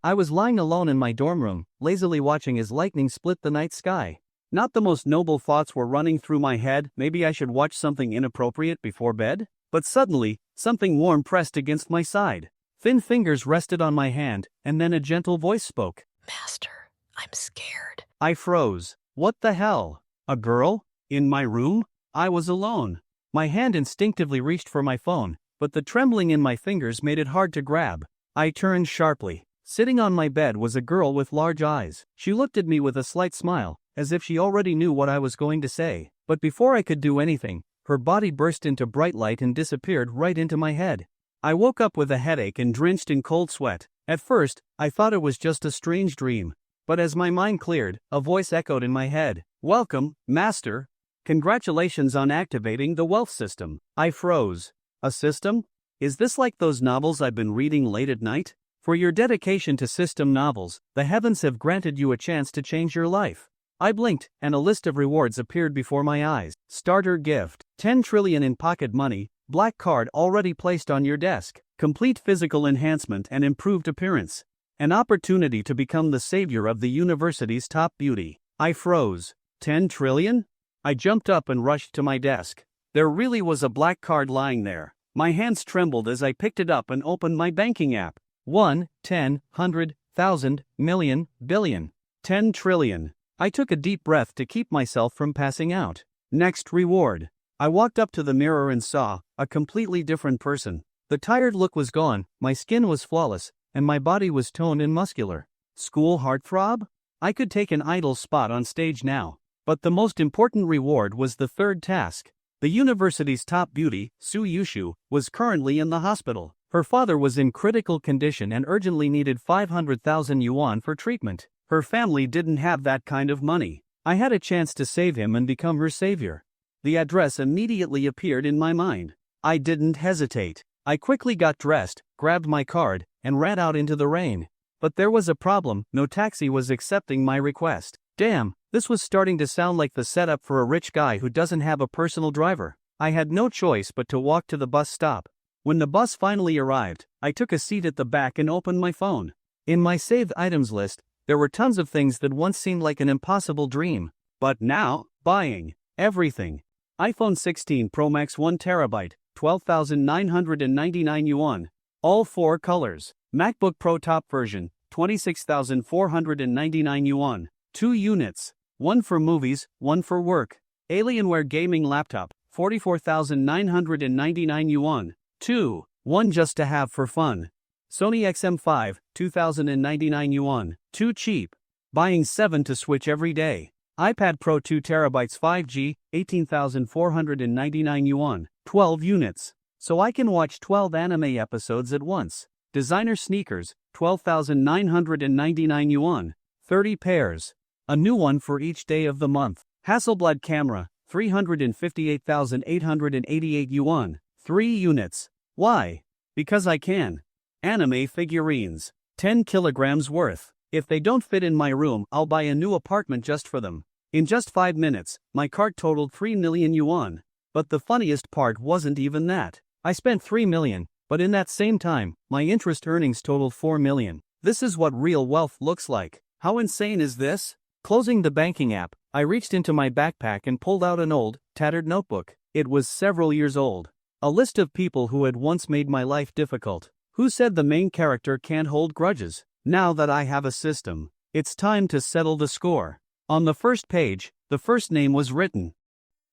I was lying alone in my dorm room, lazily watching as lightning split the night sky. Not the most noble thoughts were running through my head, maybe I should watch something inappropriate before bed? But suddenly, something warm pressed against my side. Thin fingers rested on my hand, and then a gentle voice spoke. Master, I'm scared. I froze. What the hell? A girl? In my room? I was alone. My hand instinctively reached for my phone, but the trembling in my fingers made it hard to grab. I turned sharply. Sitting on my bed was a girl with large eyes. She looked at me with a slight smile, as if she already knew what I was going to say. But before I could do anything, her body burst into bright light and disappeared right into my head. I woke up with a headache and drenched in cold sweat. At first, I thought it was just a strange dream. But as my mind cleared, a voice echoed in my head. Welcome, Master. Congratulations on activating the wealth system. I froze. A system? Is this like those novels I've been reading late at night? For your dedication to system novels, the heavens have granted you a chance to change your life. I blinked, and a list of rewards appeared before my eyes. Starter gift, 10 trillion in pocket money, black card already placed on your desk, complete physical enhancement and improved appearance. An opportunity to become the savior of the university's top beauty. I froze. 10 trillion? I jumped up and rushed to my desk. There really was a black card lying there. My hands trembled as I picked it up and opened my banking app. 1, 10, 100, 1,000, million, billion. 10 trillion. I took a deep breath to keep myself from passing out. Next reward. I walked up to the mirror and saw a completely different person. The tired look was gone, my skin was flawless, and my body was toned and muscular. School heartthrob? I could take an idol spot on stage now. But the most important reward was the third task. The university's top beauty, Suyushu, was currently in the hospital. Her father was in critical condition and urgently needed 500,000 yuan for treatment. Her family didn't have that kind of money. I had a chance to save him and become her savior. The address immediately appeared in my mind. I didn't hesitate. I quickly got dressed, grabbed my card, and ran out into the rain. But there was a problem, no taxi was accepting my request. Damn, this was starting to sound like the setup for a rich guy who doesn't have a personal driver. I had no choice but to walk to the bus stop. When the bus finally arrived, I took a seat at the back and opened my phone. In my saved items list, there were tons of things that once seemed like an impossible dream. But now, buying everything. iPhone 16 Pro Max 1TB, 12,999 yuan. All 4 colors. MacBook Pro top version, 26,499 yuan. 2 units. 1 for movies, 1 for work. Alienware gaming laptop, 44,999 yuan. 2. 1 just to have for fun. Sony XM5, 2,099 yuan. Too cheap. Buying 7 to switch every day. iPad Pro 2TB 5G, 18,499 yuan. 12 units. So I can watch 12 anime episodes at once. Designer sneakers, 12,999 yuan. 30 pairs. A new one for each day of the month. Hasselblad camera, 358,888 yuan. 3 units. Why? Because I can. Anime figurines. 10 kilograms worth. If they don't fit in my room, I'll buy a new apartment just for them. In just 5 minutes, my cart totaled 3 million yuan. But the funniest part wasn't even that. I spent 3 million, but in that same time, my interest earnings totaled 4 million. This is what real wealth looks like. How insane is this? Closing the banking app, I reached into my backpack and pulled out an old, tattered notebook. It was several years old. A list of people who had once made my life difficult. Who said the main character can't hold grudges? Now that I have a system, it's time to settle the score. On the first page, the first name was written.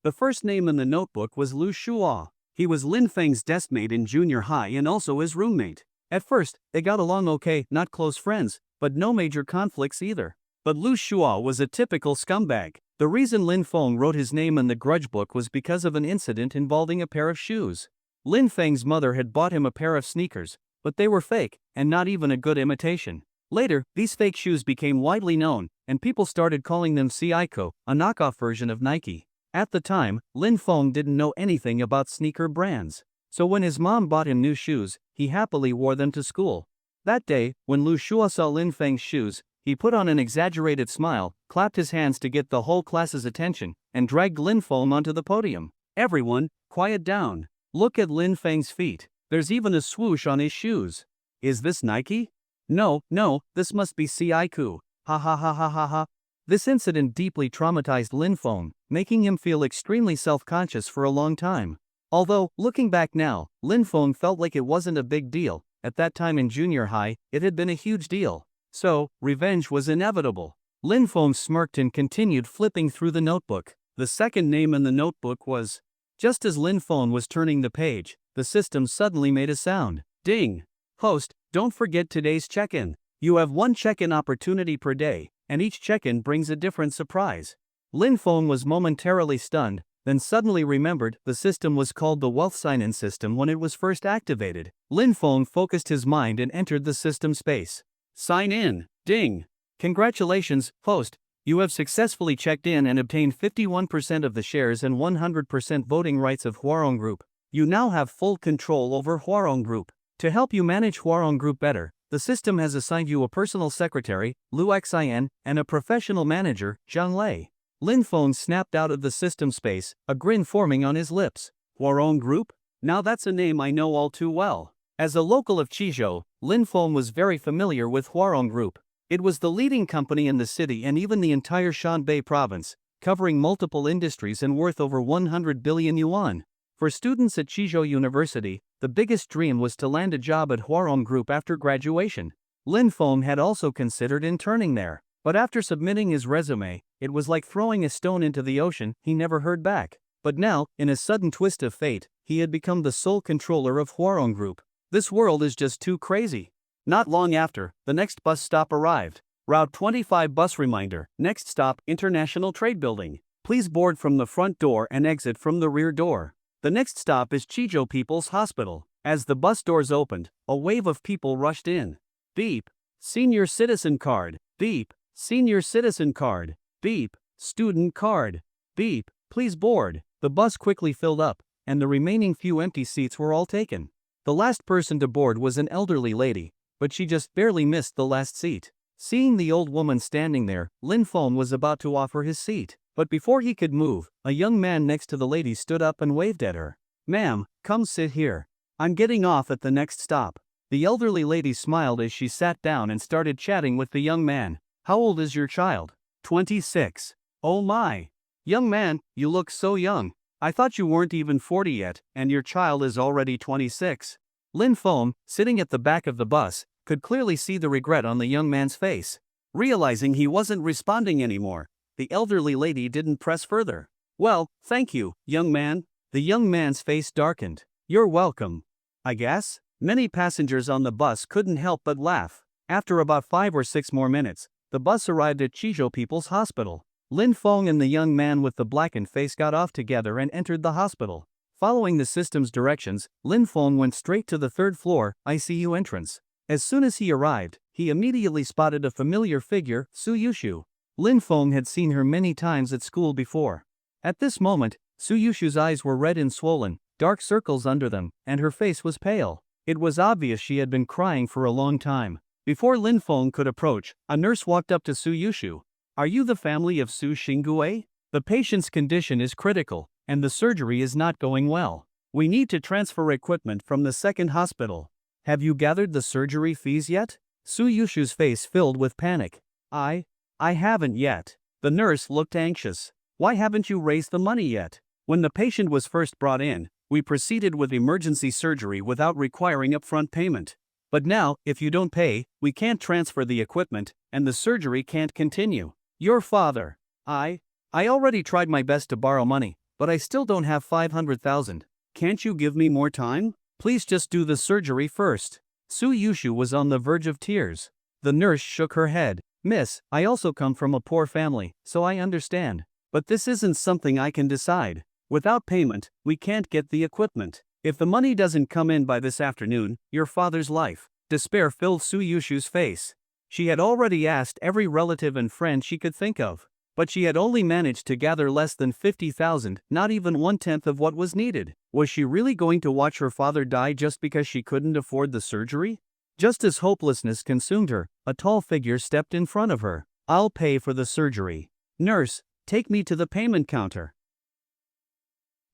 The first name in the notebook was Lu Shuo. He was Lin Feng's deskmate in junior high and also his roommate. At first, they got along okay, not close friends, but no major conflicts either. But Lu Shuo was a typical scumbag. The reason Lin Feng wrote his name in the grudge book was because of an incident involving a pair of shoes. Lin Feng's mother had bought him a pair of sneakers, but they were fake, and not even a good imitation. Later, these fake shoes became widely known, and people started calling them Seiko, a knockoff version of Nike. At the time, Lin Feng didn't know anything about sneaker brands. So when his mom bought him new shoes, he happily wore them to school. That day, when Lu Shuo saw Lin Feng's shoes, he put on an exaggerated smile, clapped his hands to get the whole class's attention, and dragged Lin Feng onto the podium. Everyone, quiet down. Look at Lin Feng's feet. There's even a swoosh on his shoes. Is this Nike? No, this must be Suyushu. Ha ha ha ha ha ha. This incident deeply traumatized Lin Feng, making him feel extremely self-conscious for a long time. Although, looking back now, Lin Feng felt like it wasn't a big deal. At that time in junior high, it had been a huge deal. So, revenge was inevitable. Lin Feng smirked and continued flipping through the notebook. The second name in the notebook was. Just as Lin Feng was turning the page, the system suddenly made a sound. Ding! Host, don't forget today's check-in. You have one check-in opportunity per day, and each check-in brings a different surprise. Lin Feng was momentarily stunned, then suddenly remembered the system was called the Wealth Sign-In system when it was first activated. Lin Feng focused his mind and entered the system space. Sign in. Ding! Congratulations, host. You have successfully checked in and obtained 51% of the shares and 100% voting rights of Huarong Group. You now have full control over Huarong Group. To help you manage Huarong Group better, the system has assigned you a personal secretary, Lu Xin, and a professional manager, Zhang Lei. Lin Feng snapped out of the system space, a grin forming on his lips. Huarong Group? Now that's a name I know all too well. As a local of Qizhou, Lin Feng was very familiar with Huarong Group. It was the leading company in the city and even the entire Shanbei province, covering multiple industries and worth over 100 billion yuan. For students at Qizhou University, the biggest dream was to land a job at Huarong Group after graduation. Lin Feng had also considered interning there, but after submitting his resume, it was like throwing a stone into the ocean. He never heard back. But now, in a sudden twist of fate, he had become the sole controller of Huarong Group. This world is just too crazy. Not long after, the next bus stop arrived. Route 25 bus reminder, next stop, International Trade Building. Please board from the front door and exit from the rear door. The next stop is Qizhou People's Hospital. As the bus doors opened, a wave of people rushed in. Beep. Senior citizen card. Beep. Senior citizen card. Beep. Student card. Beep. Please board. The bus quickly filled up, and the remaining few empty seats were all taken. The last person to board was an elderly lady, but she just barely missed the last seat. Seeing the old woman standing there, Lin Feng was about to offer his seat. But before he could move, a young man next to the lady stood up and waved at her. Ma'am, come sit here. I'm getting off at the next stop. The elderly lady smiled as she sat down and started chatting with the young man. How old is your child? 26. Oh my. Young man, you look so young. I thought you weren't even 40 yet, and your child is already 26. Lin Feng, sitting at the back of the bus, could clearly see the regret on the young man's face. Realizing he wasn't responding anymore, the elderly lady didn't press further. Well, thank you, young man. The young man's face darkened. You're welcome. I guess? Many passengers on the bus couldn't help but laugh. After about 5 or 6 more minutes, the bus arrived at Qizhou People's Hospital. Lin Feng and the young man with the blackened face got off together and entered the hospital. Following the system's directions, Lin Feng went straight to the 3rd floor ICU entrance. As soon as he arrived, he immediately spotted a familiar figure, Suyushu. Lin Feng had seen her many times at school before. At this moment, Suyushu's eyes were red and swollen, dark circles under them, and her face was pale. It was obvious she had been crying for a long time. Before Lin Feng could approach, a nurse walked up to Suyushu. Are you the family of Su Xingue? The patient's condition is critical, and the surgery is not going well. We need to transfer equipment from the 2nd hospital. Have you gathered the surgery fees yet? Suyushu's face filled with panic. I haven't yet. The nurse looked anxious. Why haven't you raised the money yet? When the patient was first brought in, we proceeded with emergency surgery without requiring upfront payment. But now, if you don't pay, we can't transfer the equipment, and the surgery can't continue. Your father. I already tried my best to borrow money, but I still don't have 500,000. Can't you give me more time? Please just do the surgery first. Suyushu was on the verge of tears. The nurse shook her head. Miss, I also come from a poor family, so I understand. But this isn't something I can decide. Without payment, we can't get the equipment. If the money doesn't come in by this afternoon, your father's life. Despair filled Suyushu's face. She had already asked every relative and friend she could think of. But she had only managed to gather less than 50,000, not even 1/10 of what was needed. Was she really going to watch her father die just because she couldn't afford the surgery? Just as hopelessness consumed her, a tall figure stepped in front of her. I'll pay for the surgery. Nurse, take me to the payment counter.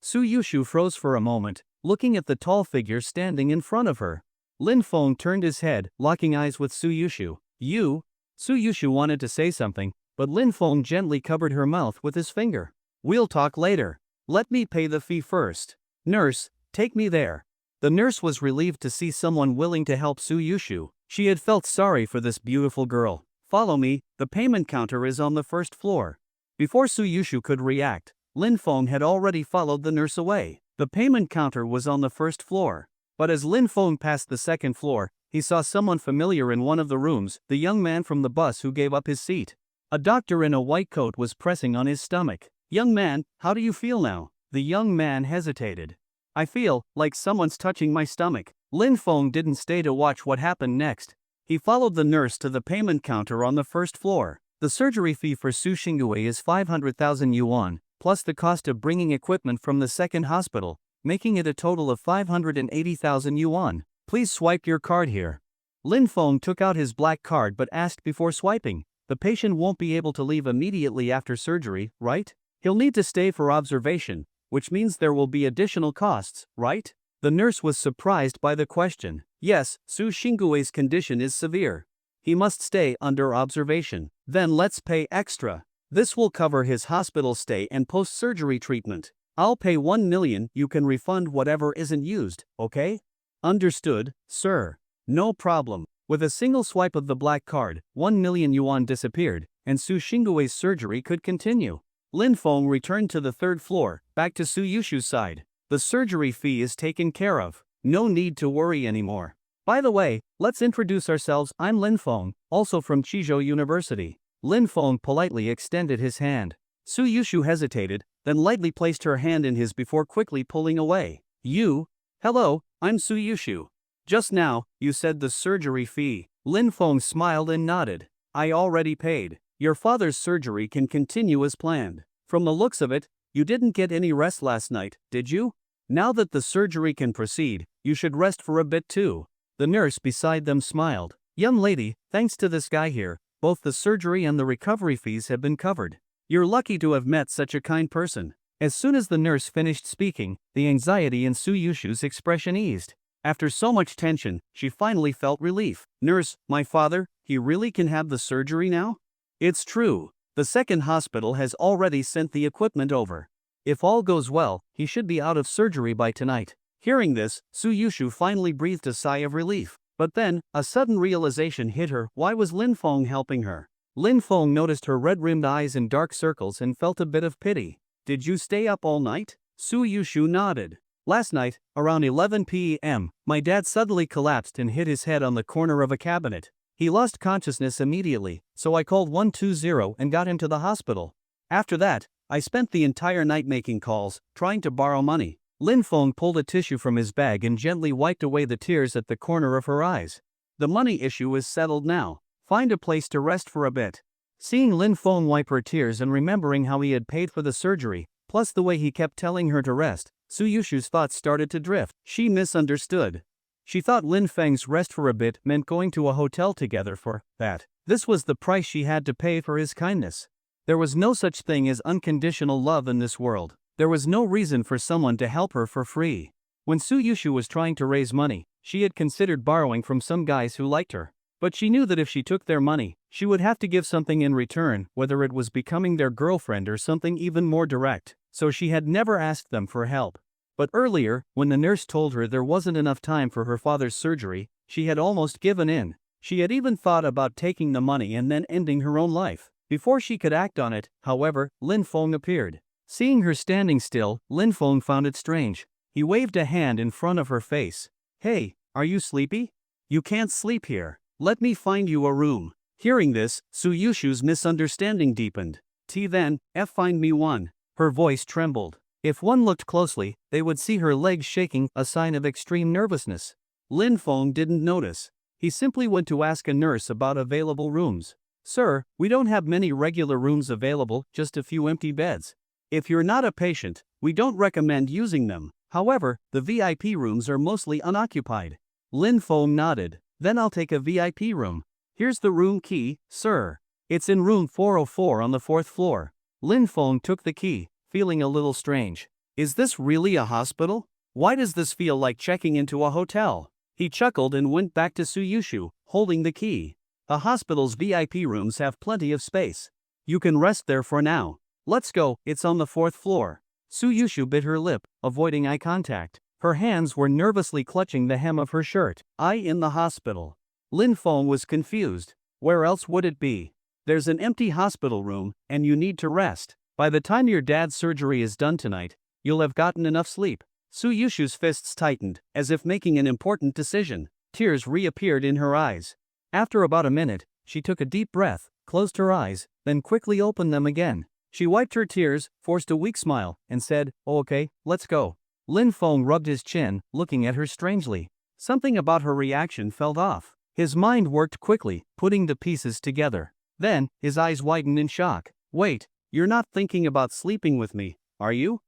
Suyushu froze for a moment, looking at the tall figure standing in front of her. Lin Feng turned his head, locking eyes with Suyushu. You? Suyushu wanted to say something, but Lin Feng gently covered her mouth with his finger. We'll talk later. Let me pay the fee first. Nurse, take me there. The nurse was relieved to see someone willing to help Suyushu. She had felt sorry for this beautiful girl. Follow me, the payment counter is on the first floor. Before Suyushu could react, Lin Feng had already followed the nurse away. The payment counter was on the first floor. But as Lin Feng passed the second floor, he saw someone familiar in one of the rooms, the young man from the bus who gave up his seat. A doctor in a white coat was pressing on his stomach. Young man, how do you feel now? The young man hesitated. I feel like someone's touching my stomach. Lin Feng didn't stay to watch what happened next. He followed the nurse to the payment counter on the first floor. The surgery fee for Su Xingwei is 500,000 yuan, plus the cost of bringing equipment from the second hospital, making it a total of 580,000 yuan. Please swipe your card here. Lin Feng took out his black card but asked before swiping. The patient won't be able to leave immediately after surgery, right? He'll need to stay for observation, which means there will be additional costs, right? The nurse was surprised by the question. Yes, Su Xingwei's condition is severe. He must stay under observation. Then let's pay extra. This will cover his hospital stay and post-surgery treatment. I'll pay 1 million, you can refund whatever isn't used, okay? Understood, sir. No problem. With a single swipe of the black card, 1 million yuan disappeared, and Su Xingwei's surgery could continue. Lin Feng returned to the third floor, back to Suyushu's side. The surgery fee is taken care of. No need to worry anymore. By the way, let's introduce ourselves. I'm Lin Feng, also from Chizhou University. Lin Feng politely extended his hand. Suyushu hesitated, then lightly placed her hand in his before quickly pulling away. You? Hello, I'm Suyushu. Just now, you said the surgery fee. Lin Feng smiled and nodded. I already paid. Your father's surgery can continue as planned. From the looks of it, you didn't get any rest last night, did you? Now that the surgery can proceed, you should rest for a bit too. The nurse beside them smiled. Young lady, thanks to this guy here, both the surgery and the recovery fees have been covered. You're lucky to have met such a kind person. As soon as the nurse finished speaking, the anxiety in Suyushu's expression eased. After so much tension, she finally felt relief. Nurse, my father, he really can have the surgery now? It's true. The second hospital has already sent the equipment over. If all goes well, he should be out of surgery by tonight. Hearing this, Suyushu finally breathed a sigh of relief. But then, a sudden realization hit her. Why was Lin Feng helping her? Lin Feng noticed her red-rimmed eyes and dark circles and felt a bit of pity. Did you stay up all night? Suyushu nodded. Last night, around 11 p.m., my dad suddenly collapsed and hit his head on the corner of a cabinet. He lost consciousness immediately, so I called 120 and got him to the hospital. After that, I spent the entire night making calls, trying to borrow money. Lin Feng pulled a tissue from his bag and gently wiped away the tears at the corner of her eyes. The money issue is settled now. Find a place to rest for a bit. Seeing Lin Feng wipe her tears and remembering how he had paid for the surgery, plus the way he kept telling her to rest, Suyushu's thoughts started to drift. She misunderstood. She thought Lin Feng's rest for a bit meant going to a hotel together for that. This was the price she had to pay for his kindness. There was no such thing as unconditional love in this world. There was no reason for someone to help her for free. When Suyushu was trying to raise money, she had considered borrowing from some guys who liked her. But she knew that if she took their money, she would have to give something in return, whether it was becoming their girlfriend or something even more direct. So she had never asked them for help. But earlier, when the nurse told her there wasn't enough time for her father's surgery, she had almost given in. She had even thought about taking the money and then ending her own life. Before she could act on it, however, Lin Feng appeared. Seeing her standing still, Lin Feng found it strange. He waved a hand in front of her face. Hey, are you sleepy? You can't sleep here. Let me find you a room. Hearing this, Suyushu's misunderstanding deepened. Then, find me one. Her voice trembled. If one looked closely, they would see her legs shaking, a sign of extreme nervousness. Lin Feng didn't notice. He simply went to ask a nurse about available rooms. Sir, we don't have many regular rooms available, just a few empty beds. If you're not a patient, we don't recommend using them. However, the VIP rooms are mostly unoccupied. Lin Feng nodded. Then I'll take a VIP room. Here's the room key, sir. It's in room 404 on the 4th floor. Lin Feng took the key, feeling a little strange. Is this really a hospital? Why does this feel like checking into a hotel? He chuckled and went back to Suyushu, holding the key. The hospital's VIP rooms have plenty of space. You can rest there for now. Let's go, it's on the 4th floor. Suyushu bit her lip, avoiding eye contact. Her hands were nervously clutching the hem of her shirt. In the hospital. Lin Feng was confused. Where else would it be? There's an empty hospital room, and you need to rest. By the time your dad's surgery is done tonight, you'll have gotten enough sleep. Suyushu's fists tightened, as if making an important decision. Tears reappeared in her eyes. After about a minute, she took a deep breath, closed her eyes, then quickly opened them again. She wiped her tears, forced a weak smile, and said, "Oh, okay, let's go." Lin Feng rubbed his chin, looking at her strangely. Something about her reaction felt off. His mind worked quickly, putting the pieces together. Then, his eyes widened in shock. "Wait, you're not thinking about sleeping with me, are you?"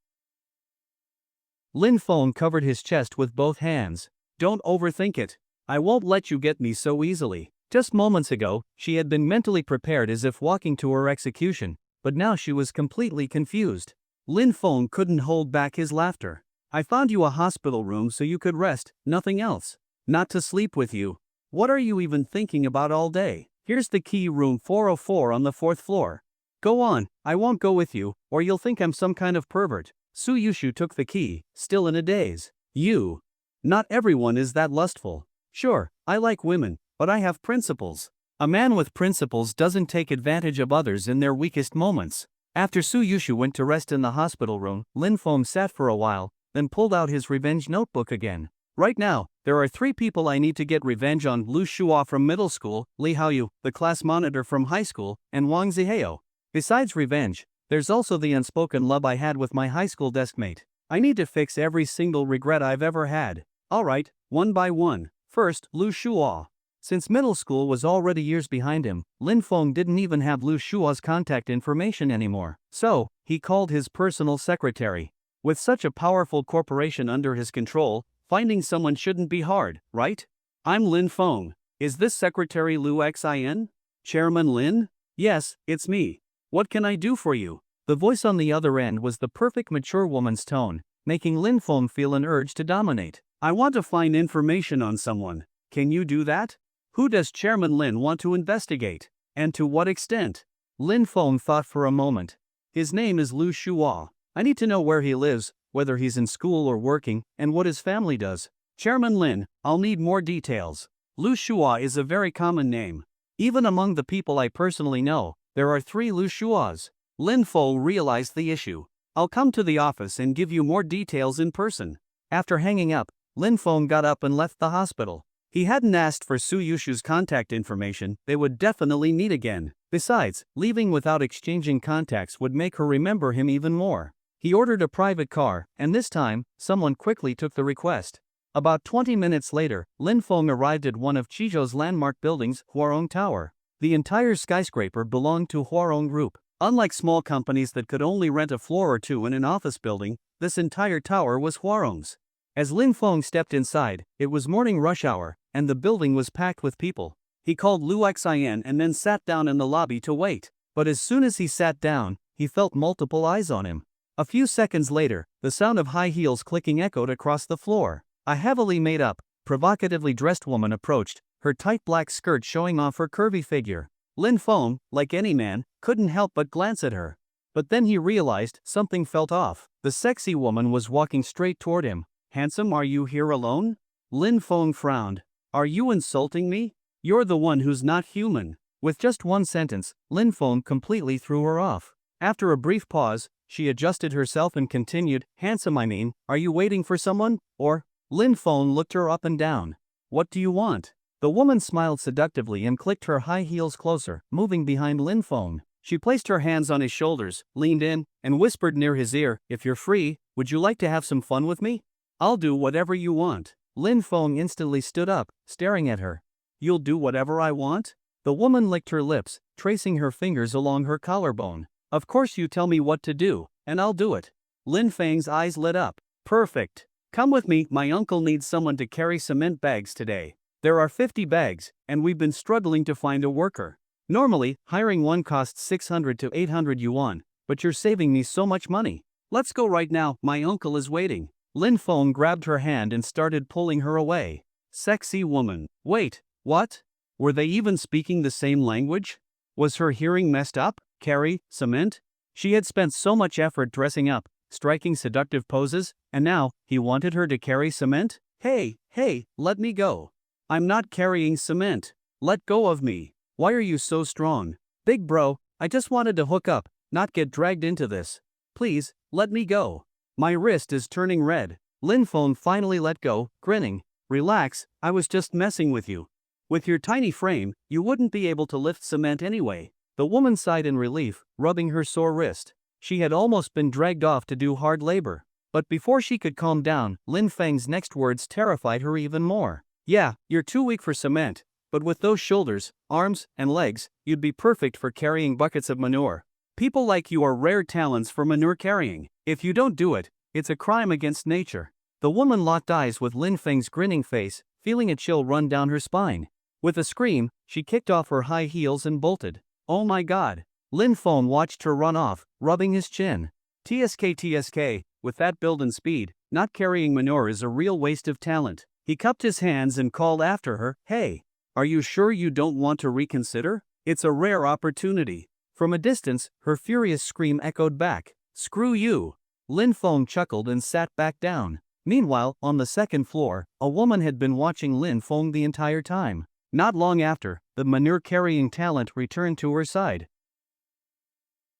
Lin Feng covered his chest with both hands. "Don't overthink it. I won't let you get me so easily." Just moments ago, she had been mentally prepared as if walking to her execution, but now she was completely confused. Lin Feng couldn't hold back his laughter. "I found you a hospital room so you could rest, nothing else. Not to sleep with you. What are you even thinking about all day? Here's the key, room 404 on the 4th floor. Go on, I won't go with you, or you'll think I'm some kind of pervert." Suyushu took the key, still in a daze. "You. Not everyone is that lustful. Sure, I like women, but I have principles. A man with principles doesn't take advantage of others in their weakest moments." After Suyushu went to rest in the hospital room, Lin Feng sat for a while, then pulled out his revenge notebook again. "Right now, there are 3 people I need to get revenge on: Lu Shua from middle school, Li Haoyu, the class monitor from high school, and Wang Ziheo. Besides revenge, there's also the unspoken love I had with my high school deskmate. I need to fix every single regret I've ever had." Alright, one by one. First, Lu Shua. Since middle school was already years behind him, Lin Feng didn't even have Lu Shua's contact information anymore. So, he called his personal secretary. With such a powerful corporation under his control, finding someone shouldn't be hard, right? "I'm Lin Feng. Is this Secretary Lu Xin? Chairman Lin?" "Yes, it's me. What can I do for you?" The voice on the other end was the perfect mature woman's tone, making Lin Feng feel an urge to dominate. "I want to find information on someone. Can you do that? Who does Chairman Lin want to investigate? And to what extent?" Lin Feng thought for a moment. "His name is Lu Shua. I need to know where he lives, whether he's in school or working, and what his family does. Chairman Lin, I'll need more details." Lu Shua is a very common name. Even among the people I personally know, there are 3 Lu Shuas. Lin Feng realized the issue. "I'll come to the office and give you more details in person." After hanging up, Lin Feng got up and left the hospital. He hadn't asked for Suyushu's contact information; they would definitely meet again. Besides, leaving without exchanging contacts would make her remember him even more. He ordered a private car, and this time, someone quickly took the request. About 20 minutes later, Lin Feng arrived at one of Chizhou's landmark buildings, Huarong Tower. The entire skyscraper belonged to Huarong Group. Unlike small companies that could only rent a floor or 2 in an office building, this entire tower was Huarong's. As Lin Feng stepped inside, it was morning rush hour, and the building was packed with people. He called Lu Xin and then sat down in the lobby to wait. But as soon as he sat down, he felt multiple eyes on him. A few seconds later, the sound of high heels clicking echoed across the floor. A heavily made up, provocatively dressed woman approached, her tight black skirt showing off her curvy figure. Lin Feng, like any man, couldn't help but glance at her. But then he realized something felt off. The sexy woman was walking straight toward him. "Handsome, are you here alone?" Lin Feng frowned. "Are you insulting me? You're the one who's not human." With just one sentence, Lin Feng completely threw her off. After a brief pause, she adjusted herself and continued, "Handsome, I mean, are you waiting for someone, or?" Lin Feng looked her up and down. "What do you want?" The woman smiled seductively and clicked her high heels closer, moving behind Lin Feng. She placed her hands on his shoulders, leaned in, and whispered near his ear, "If you're free, would you like to have some fun with me?" "I'll do whatever you want." Lin Feng instantly stood up, staring at her. "You'll do whatever I want?" The woman licked her lips, tracing her fingers along her collarbone. "Of course, you tell me what to do, and I'll do it." Lin Feng's eyes lit up. "Perfect. Come with me, my uncle needs someone to carry cement bags today. There are 50 bags, and we've been struggling to find a worker. Normally, hiring one costs 600 to 800 yuan, but you're saving me so much money. Let's go right now, my uncle is waiting." Lin Feng grabbed her hand and started pulling her away. Sexy woman. Wait, what? Were they even speaking the same language? Was her hearing messed up? Carry cement? She had spent so much effort dressing up, striking seductive poses, and now he wanted her to carry cement? Hey, let me go. I'm not carrying cement. Let go of me. Why are you so strong? Big bro, I just wanted to hook up, not get dragged into this. Please, let me go. My wrist is turning red. Lin Feng finally let go, grinning. Relax, I was just messing with you. With your tiny frame, you wouldn't be able to lift cement anyway. The woman sighed in relief, rubbing her sore wrist. She had almost been dragged off to do hard labor. But before she could calm down, Lin Feng's next words terrified her even more. Yeah, you're too weak for cement, but with those shoulders, arms, and legs, you'd be perfect for carrying buckets of manure. People like you are rare talents for manure carrying. If you don't do it, it's a crime against nature. The woman locked eyes with Lin Feng's grinning face, feeling a chill run down her spine. With a scream, she kicked off her high heels and bolted. Oh my god. Lin Feng watched her run off, rubbing his chin. TSK, with that build and speed, not carrying manure is a real waste of talent. He cupped his hands and called after her, hey, are you sure you don't want to reconsider? It's a rare opportunity. From a distance, her furious scream echoed back. Screw you. Lin Feng chuckled and sat back down. Meanwhile, on the second floor, a woman had been watching Lin Feng the entire time. Not long after, the manure-carrying talent returned to her side.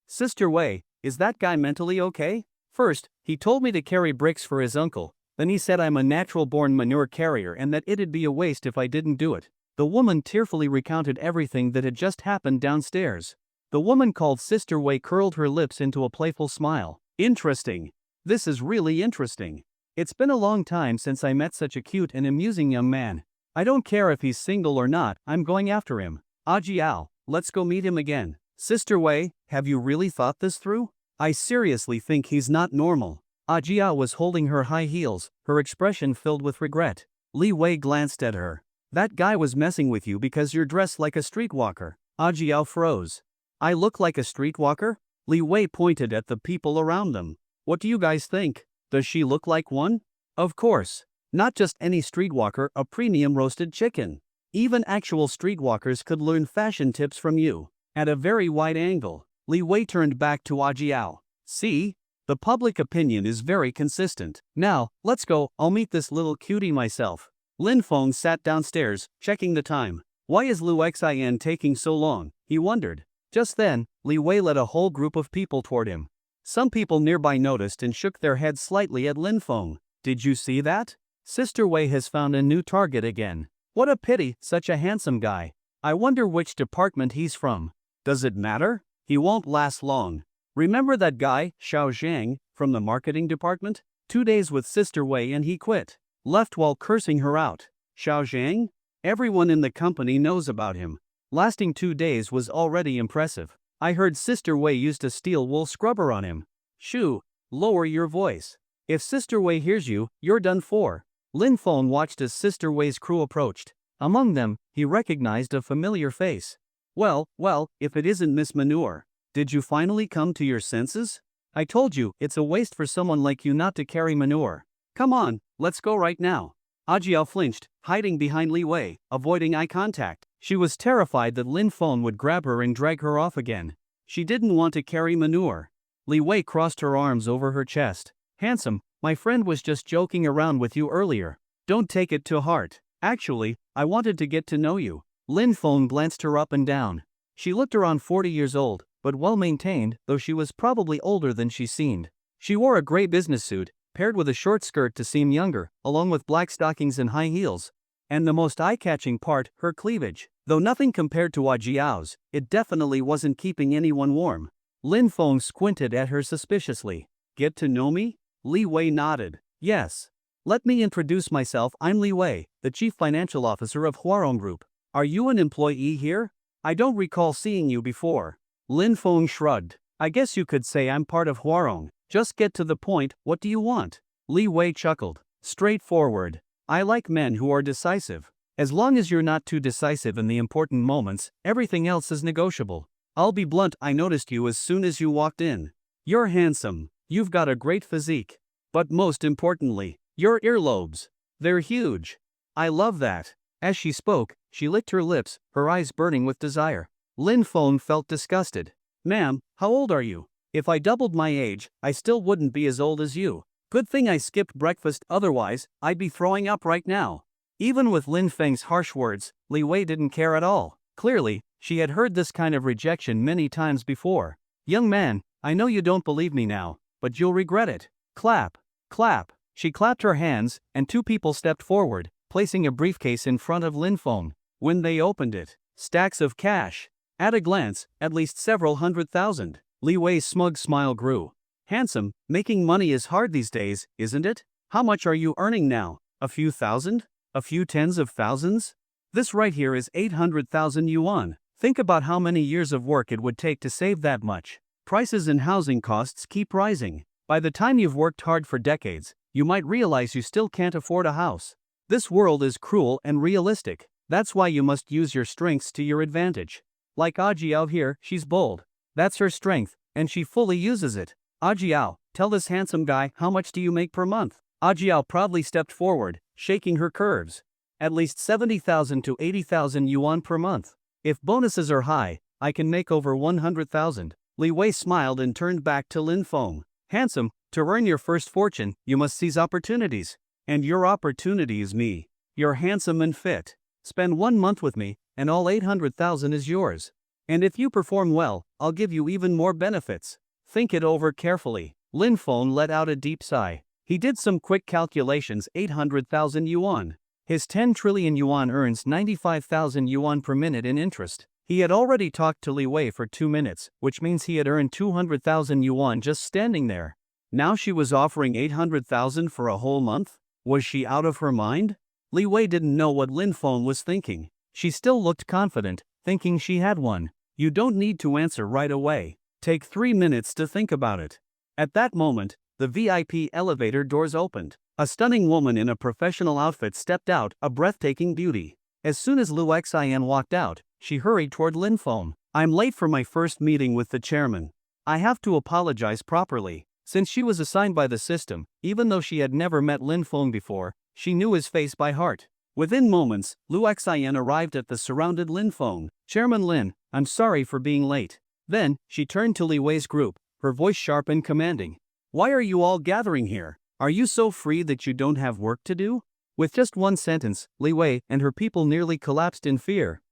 Sister Wei, is that guy mentally okay? First, he told me to carry bricks for his uncle, then he said I'm a natural-born manure carrier and that it'd be a waste if I didn't do it. The woman tearfully recounted everything that had just happened downstairs. The woman called Sister Wei curled her lips into a playful smile. Interesting. This is really interesting. It's been a long time since I met such a cute and amusing young man. I don't care if he's single or not, I'm going after him. Ajiao, let's go meet him again. Sister Wei, have you really thought this through? I seriously think he's not normal. Ajiao was holding her high heels, her expression filled with regret. Li Wei glanced at her. That guy was messing with you because you're dressed like a streetwalker. Ajiao froze. I look like a streetwalker? Li Wei pointed at the people around them. What do you guys think? Does she look like one? Of course. Not just any streetwalker, a premium roasted chicken. Even actual streetwalkers could learn fashion tips from you. At a very wide angle, Li Wei turned back to Ajiao. See? The public opinion is very consistent. Now, let's go, I'll meet this little cutie myself. Lin Feng sat downstairs, checking the time. Why is Lu Xin taking so long? He wondered. Just then, Li Wei led a whole group of people toward him. Some people nearby noticed and shook their heads slightly at Lin Feng. Did you see that? Sister Wei has found a new target again. What a pity, such a handsome guy. I wonder which department he's from. Does it matter? He won't last long. Remember that guy, Xiao Zhang, from the marketing department? 2 days with Sister Wei and he quit. Left while cursing her out. Xiao Zhang? Everyone in the company knows about him. Lasting 2 days was already impressive. I heard Sister Wei used a steel wool scrubber on him. Shoo, lower your voice. If Sister Wei hears you, you're done for. Lin Feng watched as Sister Wei's crew approached. Among them, he recognized a familiar face. Well, if it isn't Miss Manure. Did you finally come to your senses? I told you, it's a waste for someone like you not to carry manure. Come on, let's go right now. Ajiao flinched, hiding behind Li Wei, avoiding eye contact. She was terrified that Lin Feng would grab her and drag her off again. She didn't want to carry manure. Li Wei crossed her arms over her chest. Handsome, my friend was just joking around with you earlier. Don't take it to heart. Actually, I wanted to get to know you. Lin Feng glanced her up and down. She looked around 40 years old, but well-maintained, though she was probably older than she seemed. She wore a gray business suit, paired with a short skirt to seem younger, along with black stockings and high heels. And the most eye-catching part, her cleavage. Though nothing compared to Ajiao's, it definitely wasn't keeping anyone warm. Lin Feng squinted at her suspiciously. Get to know me? Li Wei nodded. Yes. Let me introduce myself, I'm Li Wei, the Chief Financial Officer of Huarong Group. Are you an employee here? I don't recall seeing you before. Lin Feng shrugged. I guess you could say I'm part of Huarong. Just get to the point, what do you want? Li Wei chuckled. Straightforward. I like men who are decisive. As long as you're not too decisive in the important moments, everything else is negotiable. I'll be blunt, I noticed you as soon as you walked in. You're handsome. You've got a great physique. But most importantly, your earlobes. They're huge. I love that. As she spoke, she licked her lips, her eyes burning with desire. Lin Feng felt disgusted. Ma'am, how old are you? If I doubled my age, I still wouldn't be as old as you. Good thing I skipped breakfast, otherwise, I'd be throwing up right now. Even with Lin Feng's harsh words, Li Wei didn't care at all. Clearly, she had heard this kind of rejection many times before. Young man, I know you don't believe me now, but you'll regret it. Clap. Clap. She clapped her hands, and two people stepped forward, placing a briefcase in front of Lin Feng. When they opened it, stacks of cash. At a glance, at least several 100,000. Li Wei's smug smile grew. Handsome, making money is hard these days, isn't it? How much are you earning now? A few thousand? A few tens of thousands? This right here is 800,000 yuan. Think about how many years of work it would take to save that much. Prices and housing costs keep rising. By the time you've worked hard for decades, you might realize you still can't afford a house. This world is cruel and realistic. That's why you must use your strengths to your advantage. Like Ajiao here, she's bold. That's her strength, and she fully uses it. Ajiao, tell this handsome guy, how much do you make per month? Ajiao proudly stepped forward, shaking her curves. At least 70,000 to 80,000 yuan per month. If bonuses are high, I can make over 100,000. Li Wei smiled and turned back to Lin Feng. Handsome, to earn your first fortune, you must seize opportunities. And your opportunity is me. You're handsome and fit. Spend 1 month with me, and all 800,000 is yours. And if you perform well, I'll give you even more benefits. Think it over carefully. Lin Feng let out a deep sigh. He did some quick calculations. 800,000 yuan. His 10 trillion yuan earns 95,000 yuan per minute in interest. He had already talked to Li Wei for 2 minutes, which means he had earned 200,000 yuan just standing there. Now she was offering 800,000 for a whole month? Was she out of her mind? Li Wei didn't know what Lin Feng was thinking. She still looked confident, thinking she had one. You don't need to answer right away. Take 3 minutes to think about it. At that moment, the VIP elevator doors opened. A stunning woman in a professional outfit stepped out, a breathtaking beauty. As soon as Lu Xian walked out, she hurried toward Lin Feng. I'm late for my first meeting with the chairman. I have to apologize properly. Since she was assigned by the system, even though she had never met Lin Feng before, she knew his face by heart. Within moments, Lu Xian arrived at the surrounded Lin Feng. Chairman Lin, I'm sorry for being late. Then, she turned to Li Wei's group, her voice sharp and commanding. Why are you all gathering here? Are you so free that you don't have work to do? With just one sentence, Li Wei and her people nearly collapsed in fear.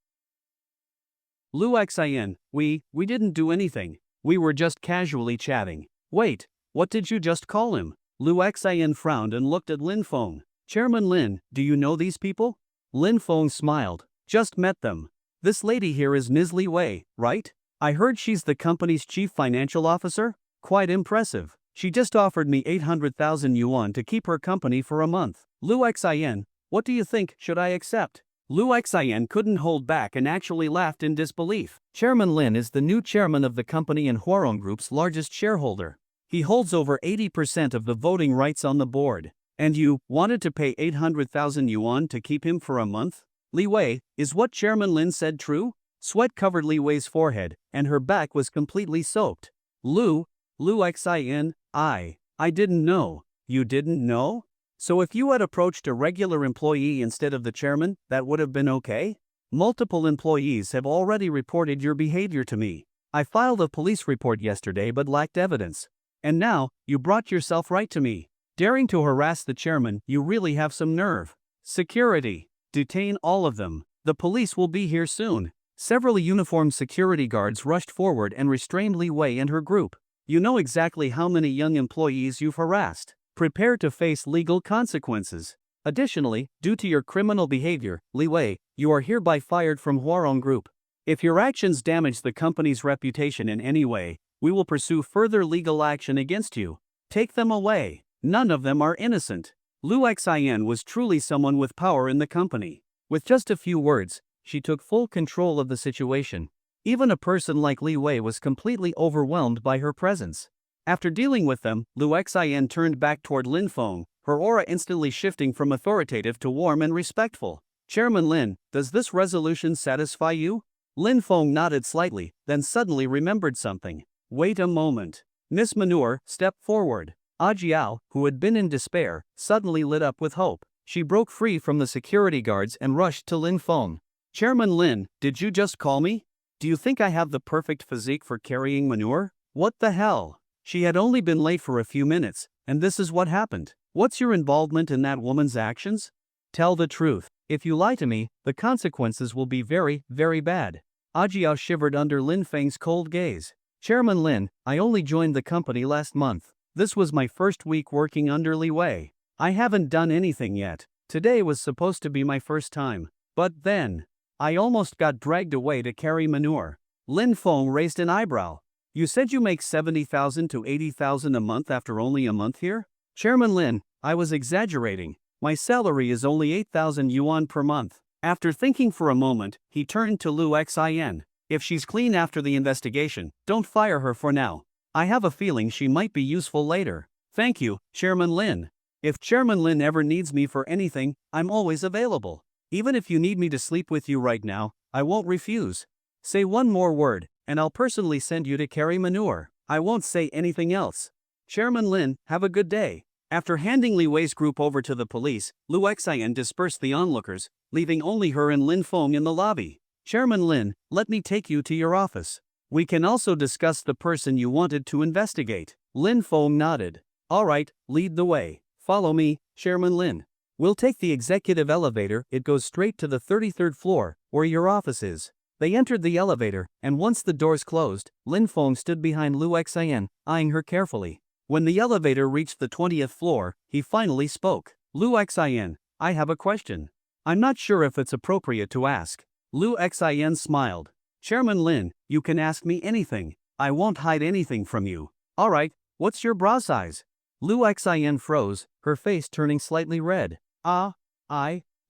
Lu Xian, we didn't do anything. We were just casually chatting. Wait, what did you just call him? Lu Xian frowned and looked at Lin Feng. Chairman Lin, do you know these people? Lin Feng smiled. Just met them. This lady here is Ms. Li Wei, right? I heard she's the company's chief financial officer? Quite impressive. She just offered me 800,000 yuan to keep her company for a month. Lu Xian, what do you think, should I accept? Lu Xian couldn't hold back and actually laughed in disbelief. Chairman Lin is the new chairman of the company and Huarong Group's largest shareholder. He holds over 80% of the voting rights on the board. And you wanted to pay 800,000 yuan to keep him for a month? Li Wei, is what Chairman Lin said true? Sweat covered Li Wei's forehead, and her back was completely soaked. Lu Xian, I didn't know. You didn't know? So if you had approached a regular employee instead of the chairman, that would have been okay? Multiple employees have already reported your behavior to me. I filed a police report yesterday but lacked evidence. And now, you brought yourself right to me. Daring to harass the chairman, you really have some nerve. Security. Detain all of them. The police will be here soon. Several uniformed security guards rushed forward and restrained Li Wei and her group. You know exactly how many young employees you've harassed. Prepare to face legal consequences. Additionally, due to your criminal behavior, Li Wei, you are hereby fired from Huarong Group. If your actions damage the company's reputation in any way, we will pursue further legal action against you. Take them away. None of them are innocent. Lu Xian was truly someone with power in the company. With just a few words, she took full control of the situation. Even a person like Li Wei was completely overwhelmed by her presence. After dealing with them, Lu Xian turned back toward Lin Feng, her aura instantly shifting from authoritative to warm and respectful. Chairman Lin, does this resolution satisfy you? Lin Feng nodded slightly, then suddenly remembered something. Wait a moment. Miss Manure stepped forward. Ajiao, who had been in despair, suddenly lit up with hope. She broke free from the security guards and rushed to Lin Feng. Chairman Lin, did you just call me? Do you think I have the perfect physique for carrying manure? What the hell? She had only been late for a few minutes, and this is what happened. What's your involvement in that woman's actions? Tell the truth. If you lie to me, the consequences will be very, very bad. Ajiao shivered under Lin Feng's cold gaze. Chairman Lin, I only joined the company last month. This was my first week working under Li Wei. I haven't done anything yet. Today was supposed to be my first time. But then, I almost got dragged away to carry manure. Lin Feng raised an eyebrow. You said you make 70,000 to 80,000 a month after only a month here? Chairman Lin, I was exaggerating. My salary is only 8,000 yuan per month. After thinking for a moment, he turned to Lu Xin. If she's clean after the investigation, don't fire her for now. I have a feeling she might be useful later. Thank you, Chairman Lin. If Chairman Lin ever needs me for anything, I'm always available. Even if you need me to sleep with you right now, I won't refuse. Say one more word, and I'll personally send you to carry manure. I won't say anything else. Chairman Lin, have a good day. After handing Li Wei's group over to the police, Lu Xian dispersed the onlookers, leaving only her and Lin Feng in the lobby. Chairman Lin, let me take you to your office. We can also discuss the person you wanted to investigate. Lin Feng nodded. All right, lead the way. Follow me, Chairman Lin. We'll take the executive elevator, it goes straight to the 33rd floor, where your office is. They entered the elevator, and once the doors closed, Lin Feng stood behind Lu Xian, eyeing her carefully. When the elevator reached the 20th floor, he finally spoke. Lu Xian, I have a question. I'm not sure if it's appropriate to ask. Lu Xian smiled. Chairman Lin, you can ask me anything. I won't hide anything from you. Alright, what's your bra size? Lu Xian froze, her face turning slightly red. I'm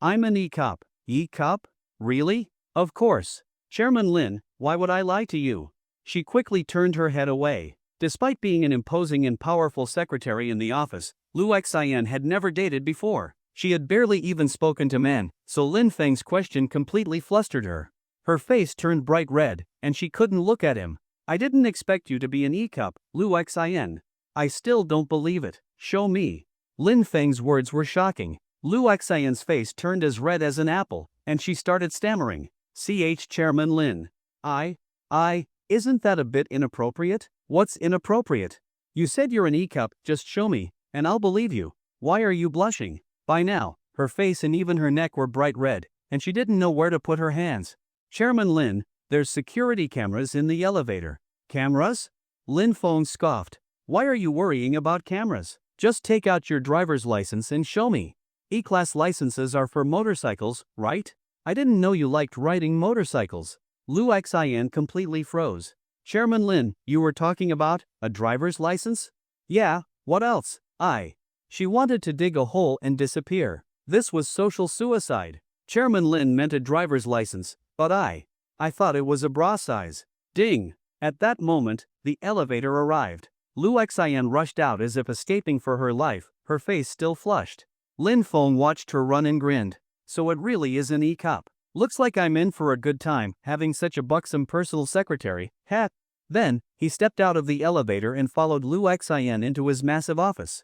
an E-cup. E-cup? Really? Of course. Chairman Lin, why would I lie to you? She quickly turned her head away. Despite being an imposing and powerful secretary in the office, Lu Xian had never dated before. She had barely even spoken to men, so Lin Feng's question completely flustered her. Her face turned bright red, and she couldn't look at him. I didn't expect you to be an E-cup, Lu Xian. I still don't believe it. Show me. Lin Feng's words were shocking. Lu Xian's face turned as red as an apple, and she started stammering. Chairman Lin. Isn't that a bit inappropriate? What's inappropriate? You said you're an E-cup, just show me, and I'll believe you. Why are you blushing? By now, her face and even her neck were bright red, and she didn't know where to put her hands. Chairman Lin, there's security cameras in the elevator. Cameras? Lin Feng scoffed. Why are you worrying about cameras? Just take out your driver's license and show me. E-class licenses are for motorcycles, right? I didn't know you liked riding motorcycles. Lu Xian completely froze. Chairman Lin, you were talking about a driver's license? Yeah, what else? She wanted to dig a hole and disappear. This was social suicide. Chairman Lin meant a driver's license, but I thought it was a bra size. Ding! At that moment, the elevator arrived. Lu Xian rushed out as if escaping for her life, her face still flushed. Lin Feng watched her run and grinned. So it really is an E-cup. Looks like I'm in for a good time, having such a buxom personal secretary, ha! Then, he stepped out of the elevator and followed Lu Xian into his massive office.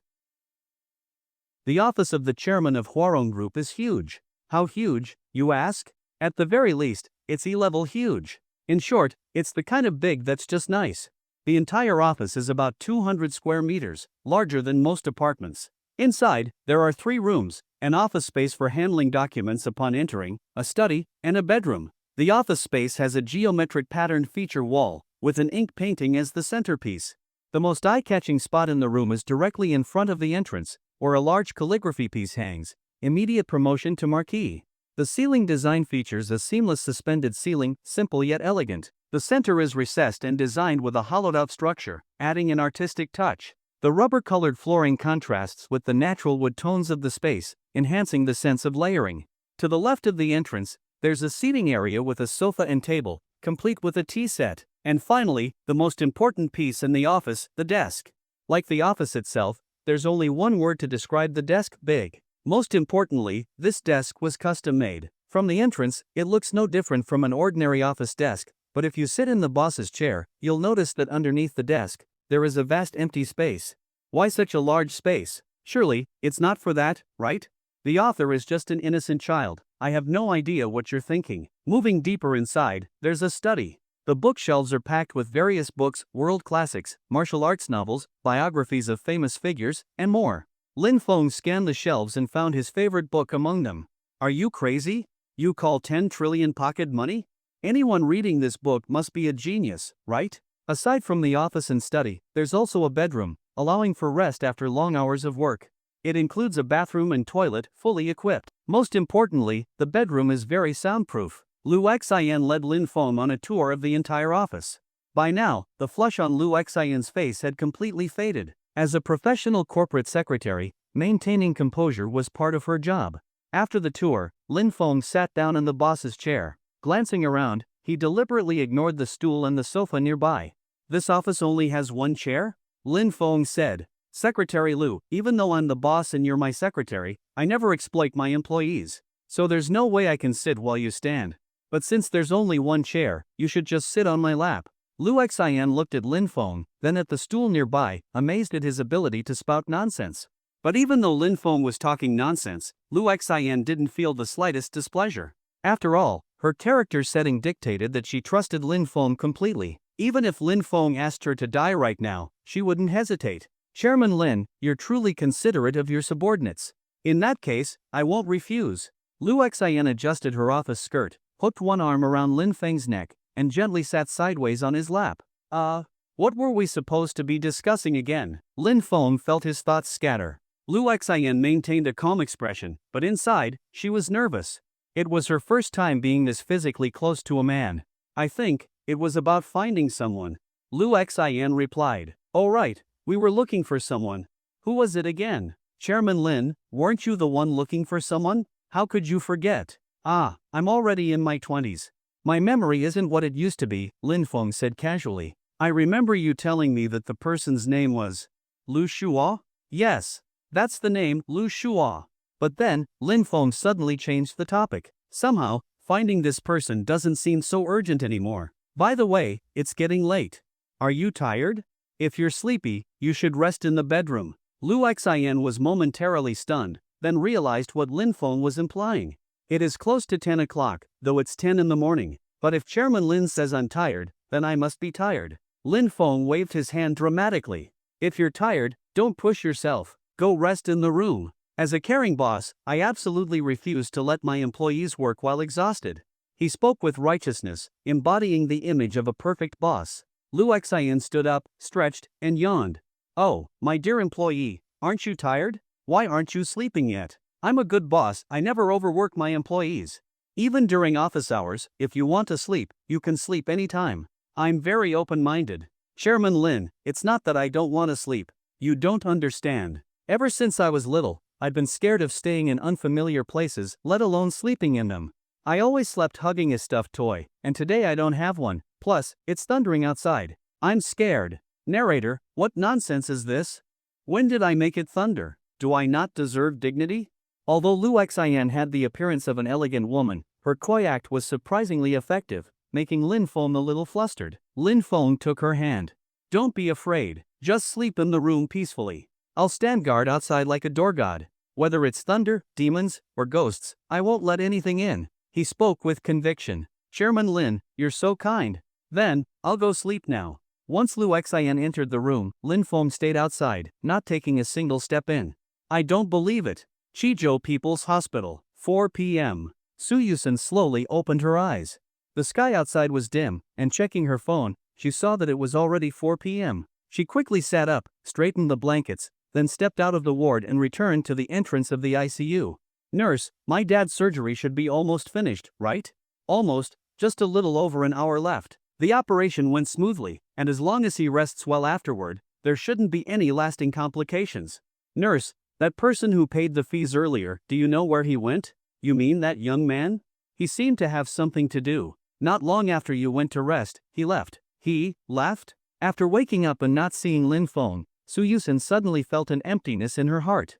The office of the chairman of Huarong Group is huge. How huge, you ask? At the very least, it's E-level huge. In short, it's the kind of big that's just nice. The entire office is about 200 square meters, larger than most apartments. Inside, there are 3 rooms, an office space for handling documents upon entering, a study, and a bedroom. The office space has a geometric patterned feature wall, with an ink painting as the centerpiece. The most eye-catching spot in the room is directly in front of the entrance, where a large calligraphy piece hangs, immediate promotion to marquee. The ceiling design features a seamless suspended ceiling, simple yet elegant. The center is recessed and designed with a hollowed-out structure, adding an artistic touch. The rubber-colored flooring contrasts with the natural wood tones of the space, enhancing the sense of layering. To the left of the entrance, there's a seating area with a sofa and table, complete with a tea set. And finally, the most important piece in the office, the desk. Like the office itself, there's only one word to describe the desk: big. Most importantly, this desk was custom-made. From the entrance, it looks no different from an ordinary office desk, but if you sit in the boss's chair, you'll notice that underneath the desk, there is a vast empty space. Why such a large space? Surely, it's not for that, right? The author is just an innocent child. I have no idea what you're thinking. Moving deeper inside, there's a study. The bookshelves are packed with various books, world classics, martial arts novels, biographies of famous figures, and more. Lin Feng scanned the shelves and found his favorite book among them. Are you crazy? You call 10 trillion pocket money? Anyone reading this book must be a genius, right? Aside from the office and study, there's also a bedroom, allowing for rest after long hours of work. It includes a bathroom and toilet, fully equipped. Most importantly, the bedroom is very soundproof. Lu Xian led Lin Feng on a tour of the entire office. By now, the flush on Lu Xian's face had completely faded. As a professional corporate secretary, maintaining composure was part of her job. After the tour, Lin Feng sat down in the boss's chair. Glancing around, he deliberately ignored the stool and the sofa nearby. This office only has one chair? Lin Feng said. Secretary Lu, even though I'm the boss and you're my secretary, I never exploit my employees. So there's no way I can sit while you stand. But since there's only one chair, you should just sit on my lap. Lu Xian looked at Lin Feng, then at the stool nearby, amazed at his ability to spout nonsense. But even though Lin Feng was talking nonsense, Lu Xian didn't feel the slightest displeasure. After all, her character setting dictated that she trusted Lin Feng completely. Even if Lin Feng asked her to die right now, she wouldn't hesitate. Chairman Lin, you're truly considerate of your subordinates. In that case, I won't refuse. Lu Xian adjusted her office skirt, hooked one arm around Lin Feng's neck, and gently sat sideways on his lap. What were we supposed to be discussing again? Lin Feng felt his thoughts scatter. Lu Xian maintained a calm expression, but inside, she was nervous. It was her first time being this physically close to a man. I think it was about finding someone. Lu Xian replied. Oh right, we were looking for someone. Who was it again? Chairman Lin, weren't you the one looking for someone? How could you forget? I'm already in my 20s. My memory isn't what it used to be, Lin Feng said casually. I remember you telling me that the person's name was Lu Shuo? Yes, that's the name, Lu Shuo. But then, Lin Feng suddenly changed the topic. Somehow, finding this person doesn't seem so urgent anymore. By the way, it's getting late. Are you tired? If you're sleepy, you should rest in the bedroom. Lu Xian was momentarily stunned, then realized what Lin Feng was implying. It is close to 10 o'clock, though it's 10 in the morning. But if Chairman Lin says I'm tired, then I must be tired. Lin Feng waved his hand dramatically. If you're tired, don't push yourself. Go rest in the room. As a caring boss, I absolutely refuse to let my employees work while exhausted. He spoke with righteousness, embodying the image of a perfect boss. Lu Xian stood up, stretched, and yawned. Oh, my dear employee, aren't you tired? Why aren't you sleeping yet? I'm a good boss, I never overwork my employees. Even during office hours, if you want to sleep, you can sleep anytime. I'm very open-minded. Chairman Lin, it's not that I don't want to sleep. You don't understand. Ever since I was little, I've been scared of staying in unfamiliar places, let alone sleeping in them. I always slept hugging a stuffed toy, and today I don't have one. Plus, it's thundering outside. I'm scared. Narrator, what nonsense is this? When did I make it thunder? Do I not deserve dignity? Although Lu Xian had the appearance of an elegant woman, her coy act was surprisingly effective, making Lin Feng a little flustered. Lin Feng took her hand. Don't be afraid, just sleep in the room peacefully. I'll stand guard outside like a door god. Whether it's thunder, demons, or ghosts, I won't let anything in. He spoke with conviction. Chairman Lin, you're so kind. Then, I'll go sleep now. Once Lu Xian entered the room, Lin Feng stayed outside, not taking a single step in. I don't believe it. Qizhou People's Hospital, 4 p.m. Suyushu slowly opened her eyes. The sky outside was dim, and checking her phone, she saw that it was already 4 p.m. She quickly sat up, straightened the blankets, then stepped out of the ward and returned to the entrance of the ICU. Nurse, my dad's surgery should be almost finished, right? Almost, just a little over an hour left. The operation went smoothly, and as long as he rests well afterward, there shouldn't be any lasting complications. Nurse, that person who paid the fees earlier, do you know where he went? You mean that young man? He seemed to have something to do. Not long after you went to rest, he left. He left? After waking up and not seeing Lin Feng, Suyushu suddenly felt an emptiness in her heart.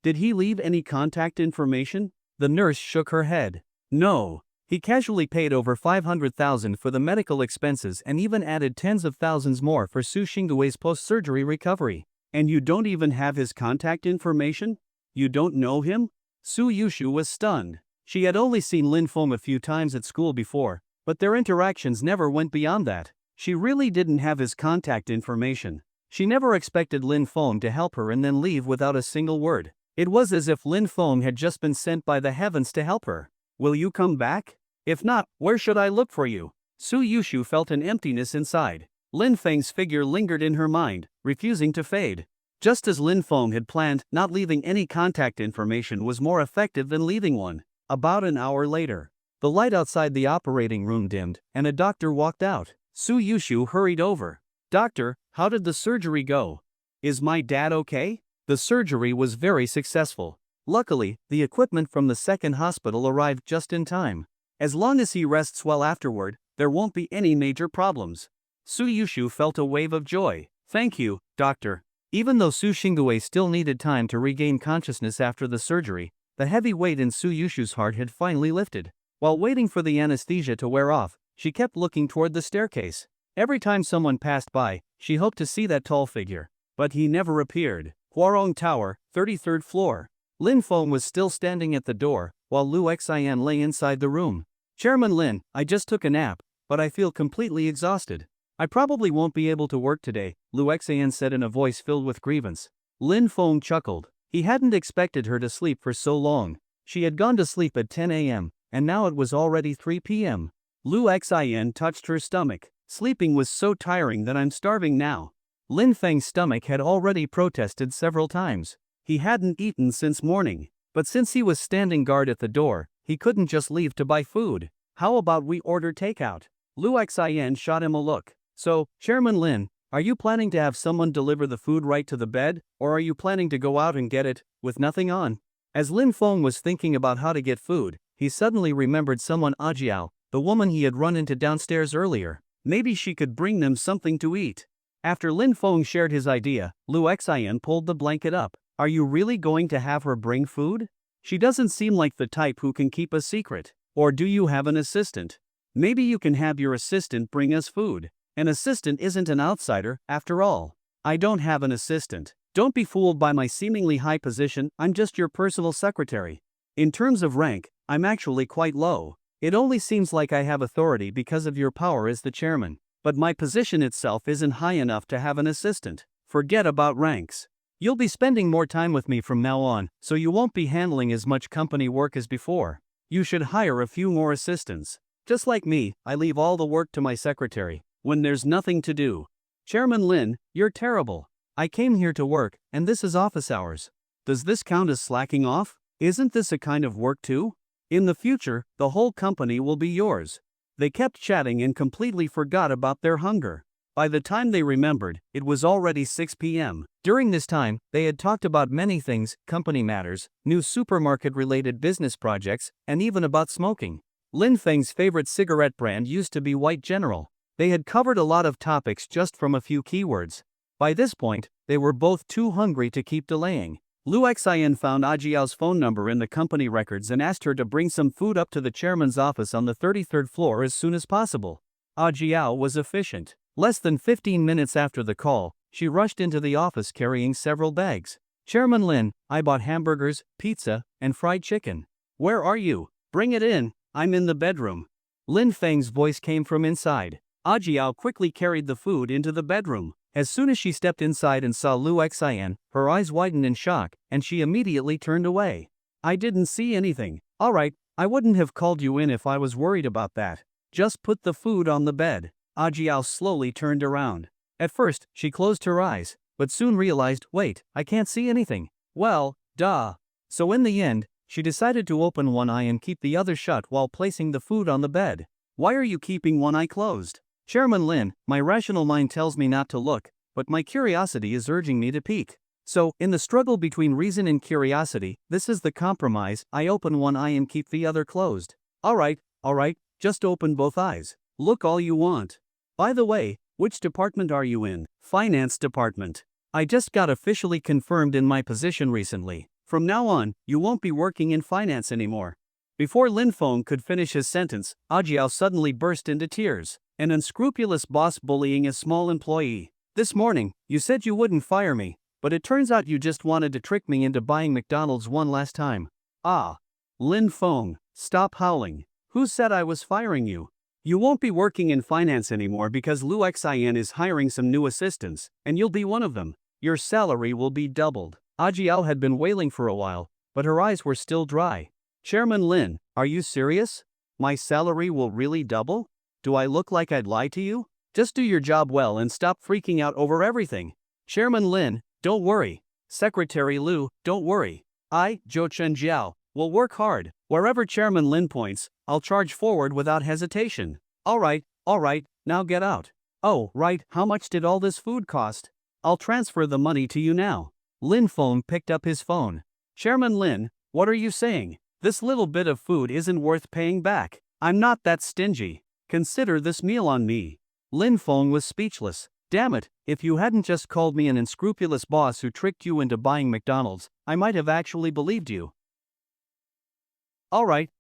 Did he leave any contact information? The nurse shook her head. No. He casually paid over 500,000 for the medical expenses and even added tens of thousands more for Su Xinggui's post-surgery recovery. And you don't even have his contact information? You don't know him? Suyushu was stunned. She had only seen Lin Feng a few times at school before, but their interactions never went beyond that. She really didn't have his contact information. She never expected Lin Feng to help her and then leave without a single word. It was as if Lin Feng had just been sent by the heavens to help her. Will you come back? If not, where should I look for you? Suyushu felt an emptiness inside. Lin Feng's figure lingered in her mind, refusing to fade. Just as Lin Feng had planned, not leaving any contact information was more effective than leaving one. About an hour later, the light outside the operating room dimmed, and a doctor walked out. Suyushu hurried over. Doctor, how did the surgery go? Is my dad okay? The surgery was very successful. Luckily, the equipment from the second hospital arrived just in time. As long as he rests well afterward, there won't be any major problems. Suyushu felt a wave of joy. Thank you, doctor. Even though Su Xingdue still needed time to regain consciousness after the surgery, the heavy weight in Suyushu's heart had finally lifted. While waiting for the anesthesia to wear off, she kept looking toward the staircase. Every time someone passed by, she hoped to see that tall figure. But he never appeared. Huarong Tower, 33rd floor. Lin Feng was still standing at the door, while Lu Xian lay inside the room. Chairman Lin, I just took a nap, but I feel completely exhausted. I probably won't be able to work today, Lu Xian said in a voice filled with grievance. Lin Feng chuckled. He hadn't expected her to sleep for so long. She had gone to sleep at 10 a.m., and now it was already 3 p.m. Lu Xian touched her stomach. Sleeping was so tiring that I'm starving now. Lin Feng's stomach had already protested several times. He hadn't eaten since morning, but since he was standing guard at the door, he couldn't just leave to buy food. How about we order takeout? Lu Xian shot him a look. So, Chairman Lin, are you planning to have someone deliver the food right to the bed, or are you planning to go out and get it, with nothing on? As Lin Feng was thinking about how to get food, he suddenly remembered someone Ajiao, the woman he had run into downstairs earlier. Maybe she could bring them something to eat. After Lin Feng shared his idea, Lu Xian pulled the blanket up. Are you really going to have her bring food? She doesn't seem like the type who can keep a secret. Or do you have an assistant? Maybe you can have your assistant bring us food. An assistant isn't an outsider, after all. I don't have an assistant. Don't be fooled by my seemingly high position, I'm just your personal secretary. In terms of rank, I'm actually quite low. It only seems like I have authority because of your power as the chairman. But my position itself isn't high enough to have an assistant. Forget about ranks. You'll be spending more time with me from now on, so you won't be handling as much company work as before. You should hire a few more assistants. Just like me, I leave all the work to my secretary, when there's nothing to do. Chairman Lin, you're terrible. I came here to work, and this is office hours. Does this count as slacking off? Isn't this a kind of work too? In the future, the whole company will be yours. They kept chatting and completely forgot about their hunger. By the time they remembered, it was already 6 p.m. During this time, they had talked about many things, company matters, new supermarket-related business projects, and even about smoking. Lin Feng's favorite cigarette brand used to be White General. They had covered a lot of topics just from a few keywords. By this point, they were both too hungry to keep delaying. Lu Xian found Ajiao's phone number in the company records and asked her to bring some food up to the chairman's office on the 33rd floor as soon as possible. Ajiao was efficient. Less than 15 minutes after the call, she rushed into the office carrying several bags. Chairman Lin, I bought hamburgers, pizza, and fried chicken. Where are you? Bring it in, I'm in the bedroom. Lin Feng's voice came from inside. Ajiao quickly carried the food into the bedroom. As soon as she stepped inside and saw Lu Xian, her eyes widened in shock, and she immediately turned away. I didn't see anything. Alright, I wouldn't have called you in if I was worried about that. Just put the food on the bed. Ajiao slowly turned around. At first, she closed her eyes, but soon realized, wait, I can't see anything. Well, duh. So in the end, she decided to open one eye and keep the other shut while placing the food on the bed. Why are you keeping one eye closed? Chairman Lin, my rational mind tells me not to look, but my curiosity is urging me to peek. So, in the struggle between reason and curiosity, this is the compromise, I open one eye and keep the other closed. Alright, just open both eyes. Look all you want. By the way, which department are you in? Finance department. I just got officially confirmed in my position recently. From now on, you won't be working in finance anymore. Before Lin Feng could finish his sentence, Ajiao suddenly burst into tears. An unscrupulous boss bullying a small employee. This morning, you said you wouldn't fire me, but it turns out you just wanted to trick me into buying McDonald's one last time. Ah. Lin Feng, stop howling. Who said I was firing you? You won't be working in finance anymore because Lu Xin is hiring some new assistants, and you'll be one of them. Your salary will be doubled. Ajiao had been wailing for a while, but her eyes were still dry. Chairman Lin, are you serious? My salary will really double? Do I look like I'd lie to you? Just do your job well and stop freaking out over everything. Chairman Lin, don't worry. Secretary Lu, don't worry. I, Zhou Chenjiao, will work hard. Wherever Chairman Lin points, I'll charge forward without hesitation. Alright, now get out. Oh, right, how much did all this food cost? I'll transfer the money to you now. Lin Feng picked up his phone. Chairman Lin, what are you saying? This little bit of food isn't worth paying back. I'm not that stingy. Consider this meal on me. Lin Feng was speechless. Damn it, if you hadn't just called me an unscrupulous boss who tricked you into buying McDonald's, I might have actually believed you. Alright,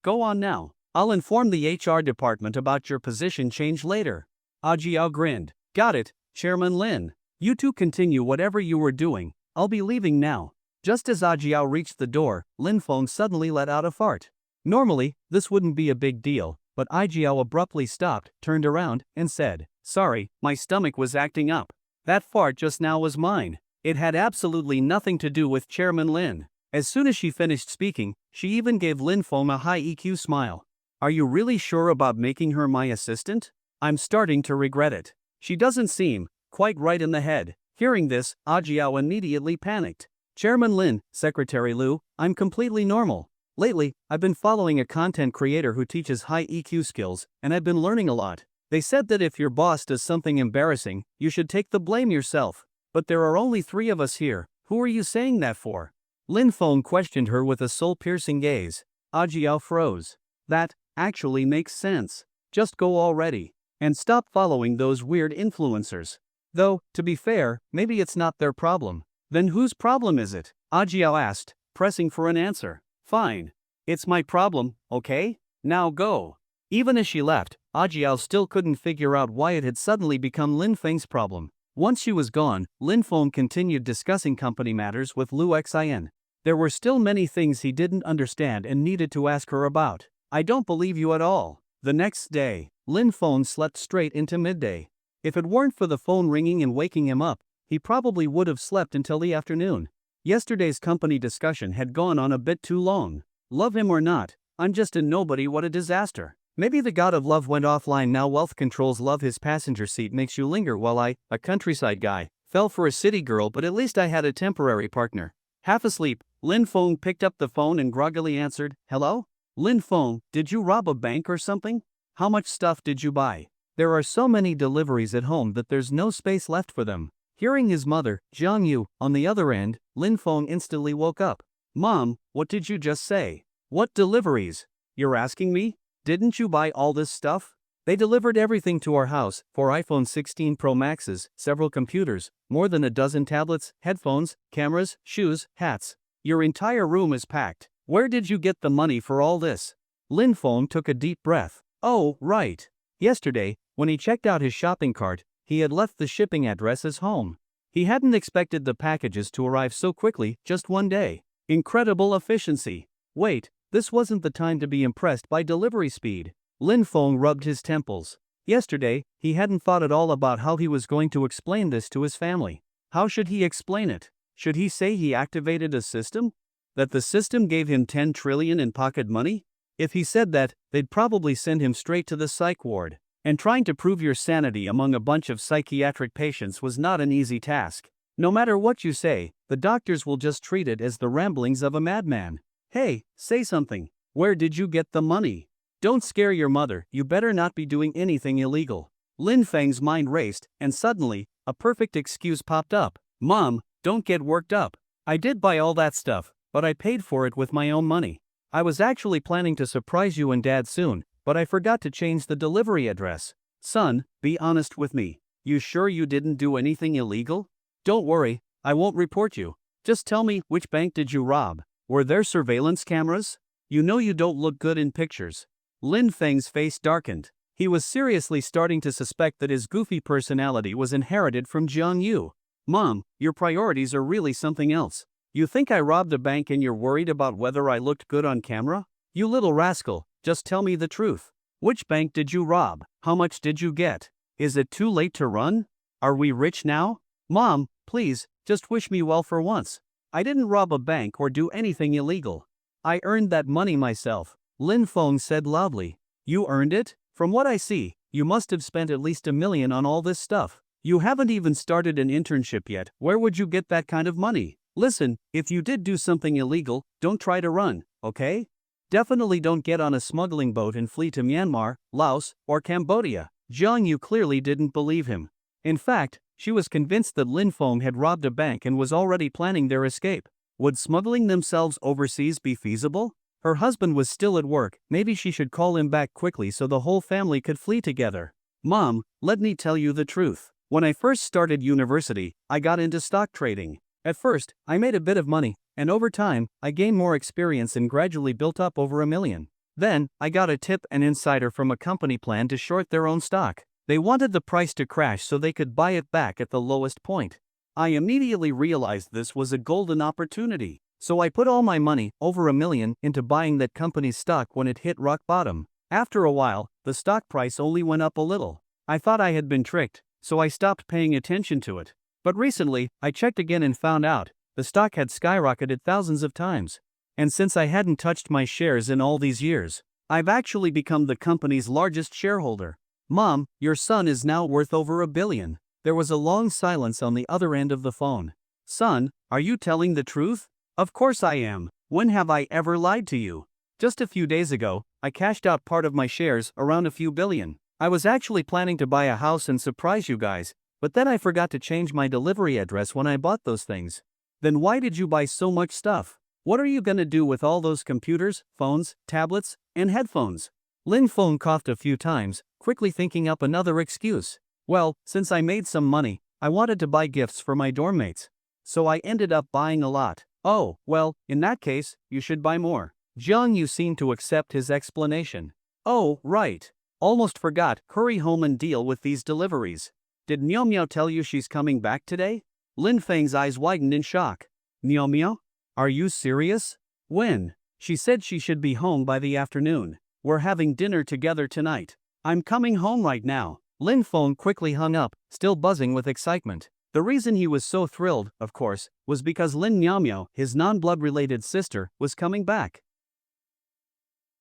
go on now. I'll inform the HR department about your position change later. Ajiao grinned. Got it, Chairman Lin. You two continue whatever you were doing. I'll be leaving now. Just as Ajiao reached the door, Lin Feng suddenly let out a fart. Normally, this wouldn't be a big deal, but Ajiao abruptly stopped, turned around, and said, Sorry, my stomach was acting up. That fart just now was mine. It had absolutely nothing to do with Chairman Lin. As soon as she finished speaking, she even gave Lin Feng a high EQ smile. Are you really sure about making her my assistant? I'm starting to regret it. She doesn't seem quite right in the head. Hearing this, Ajiao immediately panicked. Chairman Lin, Secretary Lu, I'm completely normal. Lately, I've been following a content creator who teaches high EQ skills, and I've been learning a lot. They said that if your boss does something embarrassing, you should take the blame yourself. But there are only 3 of us here. Who are you saying that for? Lin Feng questioned her with a soul-piercing gaze. Ajiao froze. That actually makes sense. Just go already. And stop following those weird influencers. Though, to be fair, maybe it's not their problem. Then whose problem is it? Ajiao asked, pressing for an answer. Fine. It's my problem, okay? Now go. Even as she left, Ajiao still couldn't figure out why it had suddenly become Lin Feng's problem. Once she was gone, Lin Feng continued discussing company matters with Lu Xin. There were still many things he didn't understand and needed to ask her about. I don't believe you at all. The next day, Lin Feng slept straight into midday. If it weren't for the phone ringing and waking him up, he probably would have slept until the afternoon. Yesterday's company discussion had gone on a bit too long. Love him or not, I'm just a nobody. What a disaster. Maybe the god of love went offline now. Wealth controls love. His passenger seat makes you linger while I, a countryside guy, fell for a city girl, but at least I had a temporary partner. Half asleep, Lin Feng picked up the phone and groggily answered, Hello? Lin Feng, did you rob a bank or something? How much stuff did you buy? There are so many deliveries at home that there's no space left for them. Hearing his mother, Jiang Yu, on the other end, Lin Feng instantly woke up. Mom, what did you just say? What deliveries? You're asking me? Didn't you buy all this stuff? They delivered everything to our house, 4 iPhone 16 Pro Maxes, several computers, more than a dozen tablets, headphones, cameras, shoes, hats. Your entire room is packed. Where did you get the money for all this? Lin Feng took a deep breath. Oh, right. Yesterday, when he checked out his shopping cart, he had left the shipping address as home. He hadn't expected the packages to arrive so quickly, just one day. Incredible efficiency. Wait, this wasn't the time to be impressed by delivery speed. Lin Feng rubbed his temples. Yesterday, he hadn't thought at all about how he was going to explain this to his family. How should he explain it? Should he say he activated a system? That the system gave him 10 trillion in pocket money? If he said that, they'd probably send him straight to the psych ward. And trying to prove your sanity among a bunch of psychiatric patients was not an easy task. No matter what you say, the doctors will just treat it as the ramblings of a madman. Hey, say something. Where did you get the money? Don't scare your mother. You better not be doing anything illegal. Lin Feng's mind raced, and suddenly, a perfect excuse popped up. Mom, don't get worked up. I did buy all that stuff, but I paid for it with my own money. I was actually planning to surprise you and Dad soon, but I forgot to change the delivery address. Son, be honest with me. You sure you didn't do anything illegal? Don't worry, I won't report you. Just tell me, which bank did you rob? Were there surveillance cameras? You know you don't look good in pictures. Lin Feng's face darkened. He was seriously starting to suspect that his goofy personality was inherited from Jiang Yu. Mom, your priorities are really something else. You think I robbed a bank and you're worried about whether I looked good on camera? You little rascal, just tell me the truth. Which bank did you rob? How much did you get? Is it too late to run? Are we rich now? Mom, please, just wish me well for once. I didn't rob a bank or do anything illegal. I earned that money myself, Lin Feng said loudly. You earned it? From what I see, you must have spent at least $1 million on all this stuff. You haven't even started an internship yet. Where would you get that kind of money? Listen, if you did do something illegal, don't try to run, okay? Definitely don't get on a smuggling boat and flee to Myanmar, Laos, or Cambodia. Jiang Yu clearly didn't believe him. In fact, she was convinced that Lin Feng had robbed a bank and was already planning their escape. Would smuggling themselves overseas be feasible? Her husband was still at work, maybe she should call him back quickly so the whole family could flee together. Mom, let me tell you the truth. When I first started university, I got into stock trading. At first, I made a bit of money, and over time, I gained more experience and gradually built up over $1 million. Then, I got a tip and insider from a company planned to short their own stock. They wanted the price to crash so they could buy it back at the lowest point. I immediately realized this was a golden opportunity. So I put all my money, over $1 million, into buying that company's stock when it hit rock bottom. After a while, the stock price only went up a little. I thought I had been tricked, so I stopped paying attention to it. But recently, I checked again and found out the stock had skyrocketed thousands of times. And since I hadn't touched my shares in all these years, I've actually become the company's largest shareholder. Mom, your son is now worth over $1 billion. There was a long silence on the other end of the phone. Son, are you telling the truth? Of course I am. When have I ever lied to you? Just a few days ago, I cashed out part of my shares, around a few billion. I was actually planning to buy a house and surprise you guys, but then I forgot to change my delivery address when I bought those things. Then why did you buy so much stuff? What are you gonna do with all those computers, phones, tablets, and headphones? Lin Feng coughed a few times, quickly thinking up another excuse. Well, since I made some money, I wanted to buy gifts for my dorm mates. So I ended up buying a lot. Oh, well, in that case, you should buy more. Jiang Yu seemed to accept his explanation. Oh, right. Almost forgot, hurry home and deal with these deliveries. Did Miao Miao tell you she's coming back today? Lin Feng's eyes widened in shock. Miao Miao? Are you serious? When? She said she should be home by the afternoon. We're having dinner together tonight. I'm coming home right now. Lin Feng quickly hung up, still buzzing with excitement. The reason he was so thrilled, of course, was because Lin Miao Miao, his non-blood-related sister, was coming back.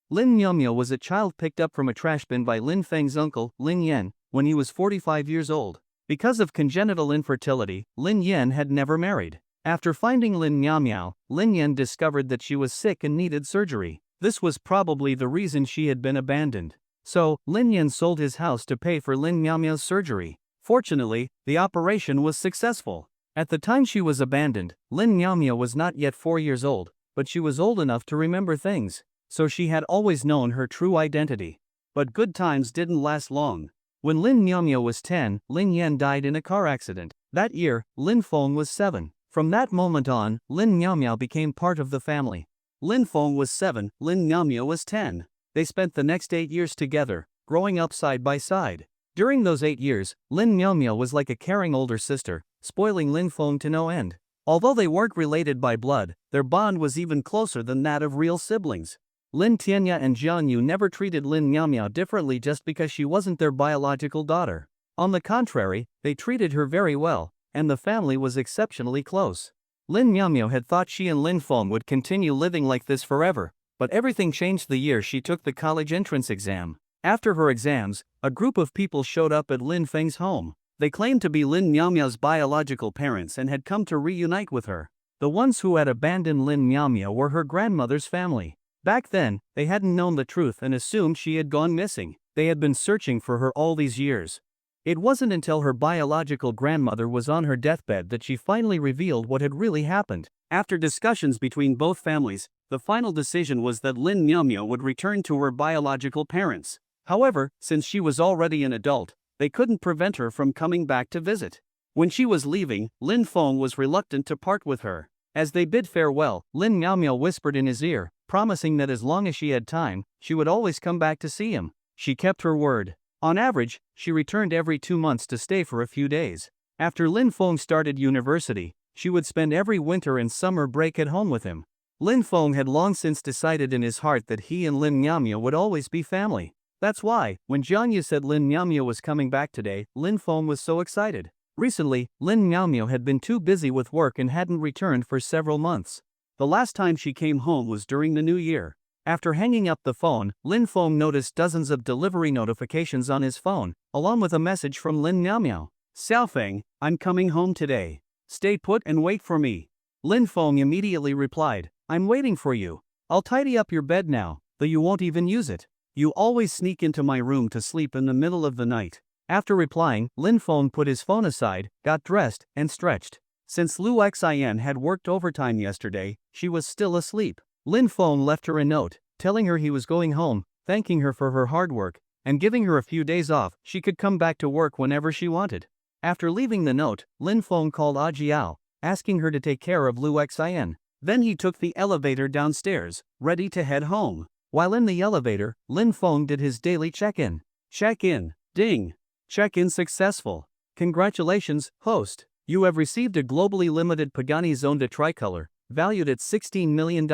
Lin Miao Miao was a child picked up from a trash bin by Lin Feng's uncle, Lin Yan, when he was 45 years old. Because of congenital infertility, Lin Yan had never married. After finding Lin Miao Miao, Lin Yan discovered that she was sick and needed surgery. This was probably the reason she had been abandoned. So, Lin Yan sold his house to pay for Lin Miao Miao's surgery. Fortunately, the operation was successful. At the time she was abandoned, Lin Miao Miao was not yet 4 years old, but she was old enough to remember things. So she had always known her true identity. But good times didn't last long. When Lin Miao Miao was 10, Lin Yan died in a car accident. That year, Lin Feng was 7. From that moment on, Lin Miao Miao became part of the family. Lin Feng was 7, Lin Miao Miao was 10. They spent the next 8 years together, growing up side by side. During those 8 years, Lin Miao Miao was like a caring older sister, spoiling Lin Feng to no end. Although they weren't related by blood, their bond was even closer than that of real siblings. Lin Tianya and Jiang Yu never treated Lin Miao Miao differently just because she wasn't their biological daughter. On the contrary, they treated her very well, and the family was exceptionally close. Lin Miao Miao had thought she and Lin Feng would continue living like this forever, but everything changed the year she took the college entrance exam. After her exams, a group of people showed up at Lin Feng's home. They claimed to be Lin Miao Miao's biological parents and had come to reunite with her. The ones who had abandoned Lin Miao Miao were her grandmother's family. Back then, they hadn't known the truth and assumed she had gone missing. They had been searching for her all these years. It wasn't until her biological grandmother was on her deathbed that she finally revealed what had really happened. After discussions between both families, the final decision was that Lin Miao Miao would return to her biological parents. However, since she was already an adult, they couldn't prevent her from coming back to visit. When she was leaving, Lin Feng was reluctant to part with her. As they bid farewell, Lin Miao Miao whispered in his ear, promising that as long as she had time, she would always come back to see him. She kept her word. On average, she returned every 2 months to stay for a few days. After Lin Feng started university, she would spend every winter and summer break at home with him. Lin Feng had long since decided in his heart that he and Lin Nyamya would always be family. That's why, when Jianya said Lin Nyamya was coming back today, Lin Feng was so excited. Recently, Lin Nyamya had been too busy with work and hadn't returned for several months. The last time she came home was during the new year. After hanging up the phone, Lin Feng noticed dozens of delivery notifications on his phone, along with a message from Lin Nyamya. Xiaofeng, I'm coming home today. Stay put and wait for me. Lin Feng immediately replied, I'm waiting for you. I'll tidy up your bed now, though you won't even use it. You always sneak into my room to sleep in the middle of the night. After replying, Lin Feng put his phone aside, got dressed, and stretched. Since Lu Xin had worked overtime yesterday, she was still asleep. Lin Feng left her a note, telling her he was going home, thanking her for her hard work, and giving her a few days off. She could come back to work whenever she wanted. After leaving the note, Lin Feng called Ajiao, asking her to take care of Lu Xin. Then he took the elevator downstairs, ready to head home. While in the elevator, Lin Feng did his daily check-in. Check-in. Ding. Check-in successful. Congratulations, host. You have received a globally limited Pagani Zonda tricolor, valued at $16 million,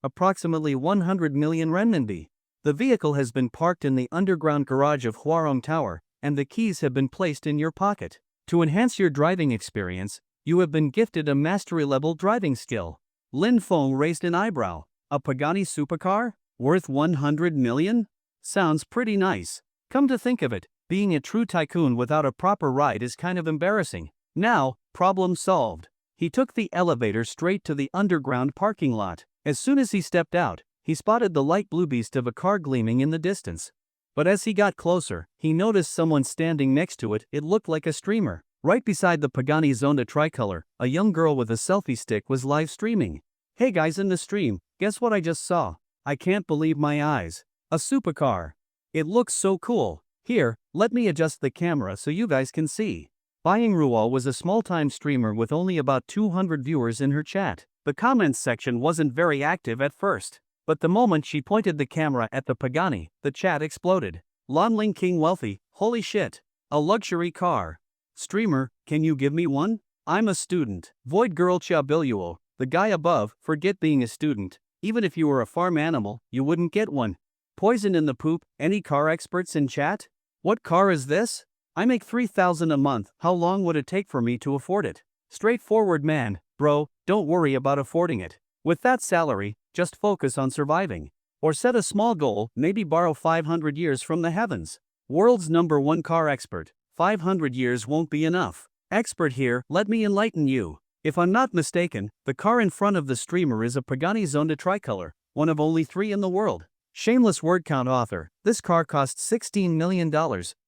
approximately 100 million renminbi. The vehicle has been parked in the underground garage of Huarong Tower, and the keys have been placed in your pocket. To enhance your driving experience, you have been gifted a mastery-level driving skill. Lin Feng raised an eyebrow. A Pagani supercar? Worth 100 million? Sounds pretty nice. Come to think of it, being a true tycoon without a proper ride is kind of embarrassing. Now, problem solved. He took the elevator straight to the underground parking lot. As soon as he stepped out, he spotted the light blue beast of a car gleaming in the distance. But as he got closer, he noticed someone standing next to it. It looked like a streamer. Right beside the Pagani Zonda tricolor, a young girl with a selfie stick was live streaming. Hey guys in the stream, guess what I just saw? I can't believe my eyes. A supercar. It looks so cool. Here, let me adjust the camera so you guys can see. Buying Ruo was a small-time streamer with only about 200 viewers in her chat. The comments section wasn't very active at first, but the moment she pointed the camera at the Pagani, the chat exploded. Lonling King Wealthy, holy shit. A luxury car. Streamer, can you give me one? I'm a student. Void Girl Chabiluo, the guy above, forget being a student. Even if you were a farm animal, you wouldn't get one. Poison in the poop, any car experts in chat? What car is this? I make 3,000 a month, how long would it take for me to afford it? Straightforward man, bro, don't worry about affording it. With that salary, just focus on surviving. Or set a small goal, maybe borrow 500 years from the heavens. World's #1 car expert, 500 years won't be enough. Expert here, let me enlighten you. If I'm not mistaken, the car in front of the streamer is a Pagani Zonda tricolor, one of only 3 in the world. Shameless word count author, this car costs $16 million,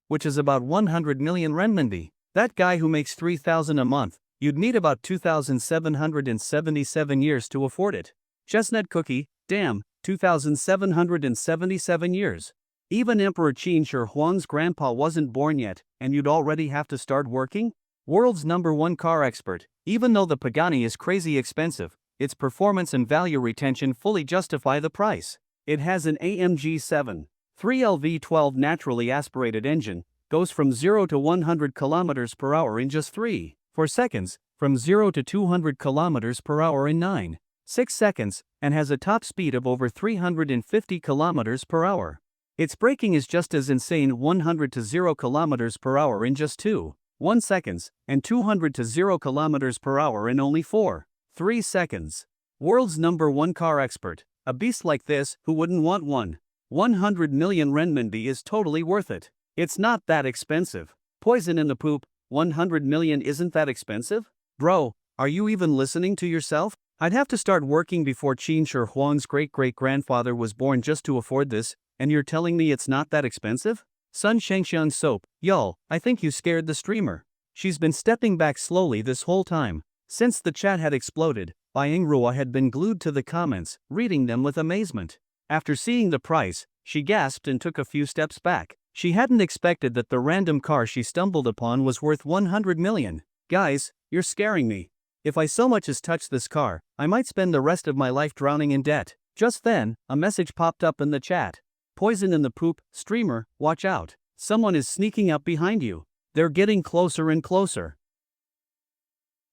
which is about 100 million renminbi. That guy who makes 3,000 a month, you'd need about 2,777 years to afford it. Chestnut cookie, damn, 2,777 years. Even Emperor Qin Shi Huang's grandpa wasn't born yet, and you'd already have to start working? World's #1 car expert, even though the Pagani is crazy expensive, its performance and value retention fully justify the price. It has an AMG 7.3 LV12 naturally aspirated engine, goes from 0 to 100 km per hour in just 3.4 seconds, from 0 to 200 km per hour in 9.6 seconds, and has a top speed of over 350 km per hour. Its braking is just as insane, 100 to 0 km per hour in just 2.1 seconds, and 200 to 0 km per hour in only 4.3 seconds. World's #1 car expert, a beast like this, who wouldn't want one? 100 million renminbi is totally worth it. It's not that expensive. Poison in the poop, 100 million isn't that expensive? Bro, are you even listening to yourself? I'd have to start working before Qin Shi Huang's great-great-grandfather was born just to afford this, and you're telling me it's not that expensive? Sun Shengxiang soap, y'all, I think you scared the streamer. She's been stepping back slowly this whole time. Since the chat had exploded, Buying Ruo had been glued to the comments, reading them with amazement. After seeing the price, she gasped and took a few steps back. She hadn't expected that the random car she stumbled upon was worth 100 million. Guys, you're scaring me. If I so much as touch this car, I might spend the rest of my life drowning in debt. Just then, a message popped up in the chat. Poison in the poop, streamer, watch out. Someone is sneaking up behind you. They're getting closer and closer.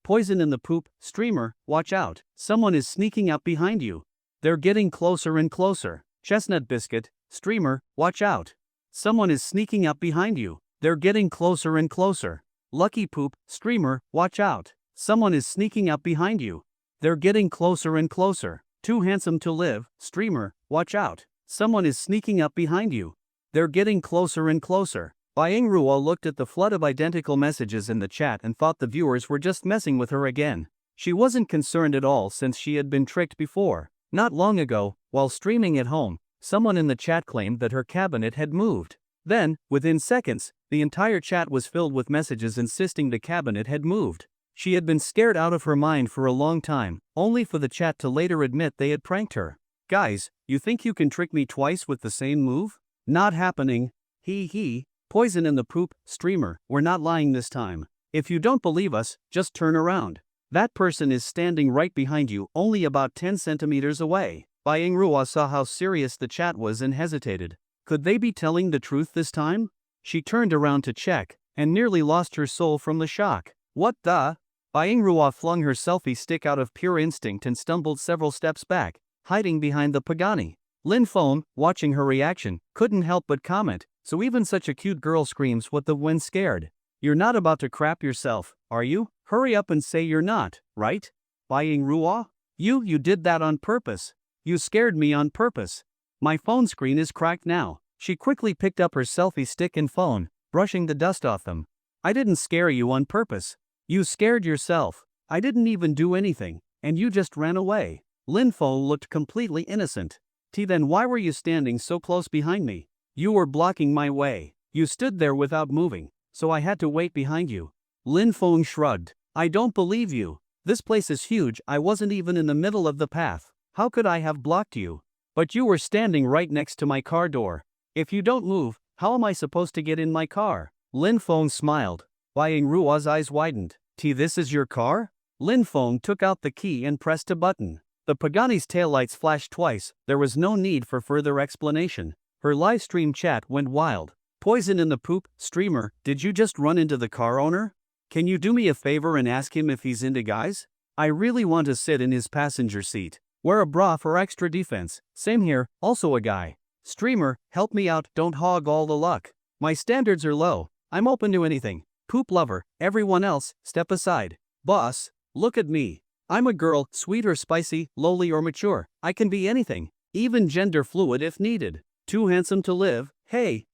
Poison in the poop, streamer, watch out. Someone is sneaking up behind you. They're getting closer and closer. Chestnut biscuit, streamer, watch out. Someone is sneaking up behind you. They're getting closer and closer. Lucky poop, streamer, watch out. Someone is sneaking up behind you. They're getting closer and closer. Too handsome to live, streamer, watch out. Someone is sneaking up behind you. They're getting closer and closer. Bying Ruo looked at the flood of identical messages in the chat and thought the viewers were just messing with her again. She wasn't concerned at all since she had been tricked before. Not long ago, while streaming at home, someone in the chat claimed that her cabinet had moved. Then, within seconds, the entire chat was filled with messages insisting the cabinet had moved. She had been scared out of her mind for a long time, only for the chat to later admit they had pranked her. Guys, you think you can trick me twice with the same move? Not happening. Hee. Poison in the poop, streamer, we're not lying this time. If you don't believe us, just turn around. That person is standing right behind you, only about 10 centimeters away. Bying Ruo saw how serious the chat was and hesitated. Could they be telling the truth this time? She turned around to check, and nearly lost her soul from the shock. What the? Bying Ruo flung her selfie stick out of pure instinct and stumbled several steps back, hiding behind the Pagani. Lin Feng, watching her reaction, couldn't help but comment, so even such a cute girl screams what the when scared. You're not about to crap yourself, are you? Hurry up and say you're not, right? Bying Ruo? You did that on purpose. You scared me on purpose. My phone screen is cracked now. She quickly picked up her selfie stick and phone, brushing the dust off them. I didn't scare you on purpose. You scared yourself. I didn't even do anything, and you just ran away. Lin Feng looked completely innocent. Then why were you standing so close behind me? You were blocking my way. You stood there without moving, so I had to wait behind you. Lin Feng shrugged. I don't believe you. This place is huge. I wasn't even in the middle of the path. How could I have blocked you? But you were standing right next to my car door. If you don't move, how am I supposed to get in my car? Lin Feng smiled. Bying Ruo's eyes widened. This is your car? Lin Feng took out the key and pressed a button. The Pagani's taillights flashed twice. There was no need for further explanation. Her live stream chat went wild. Poison in the poop, streamer, did you just run into the car owner? Can you do me a favor and ask him if he's into guys? I really want to sit in his passenger seat. Wear a bra for extra defense. Same here, also a guy. Streamer, help me out, don't hog all the luck. My standards are low. I'm open to anything. Poop lover, everyone else, step aside. Boss, look at me. I'm a girl, sweet or spicy, lowly or mature. I can be anything, even gender fluid if needed. Too handsome to live. Hey.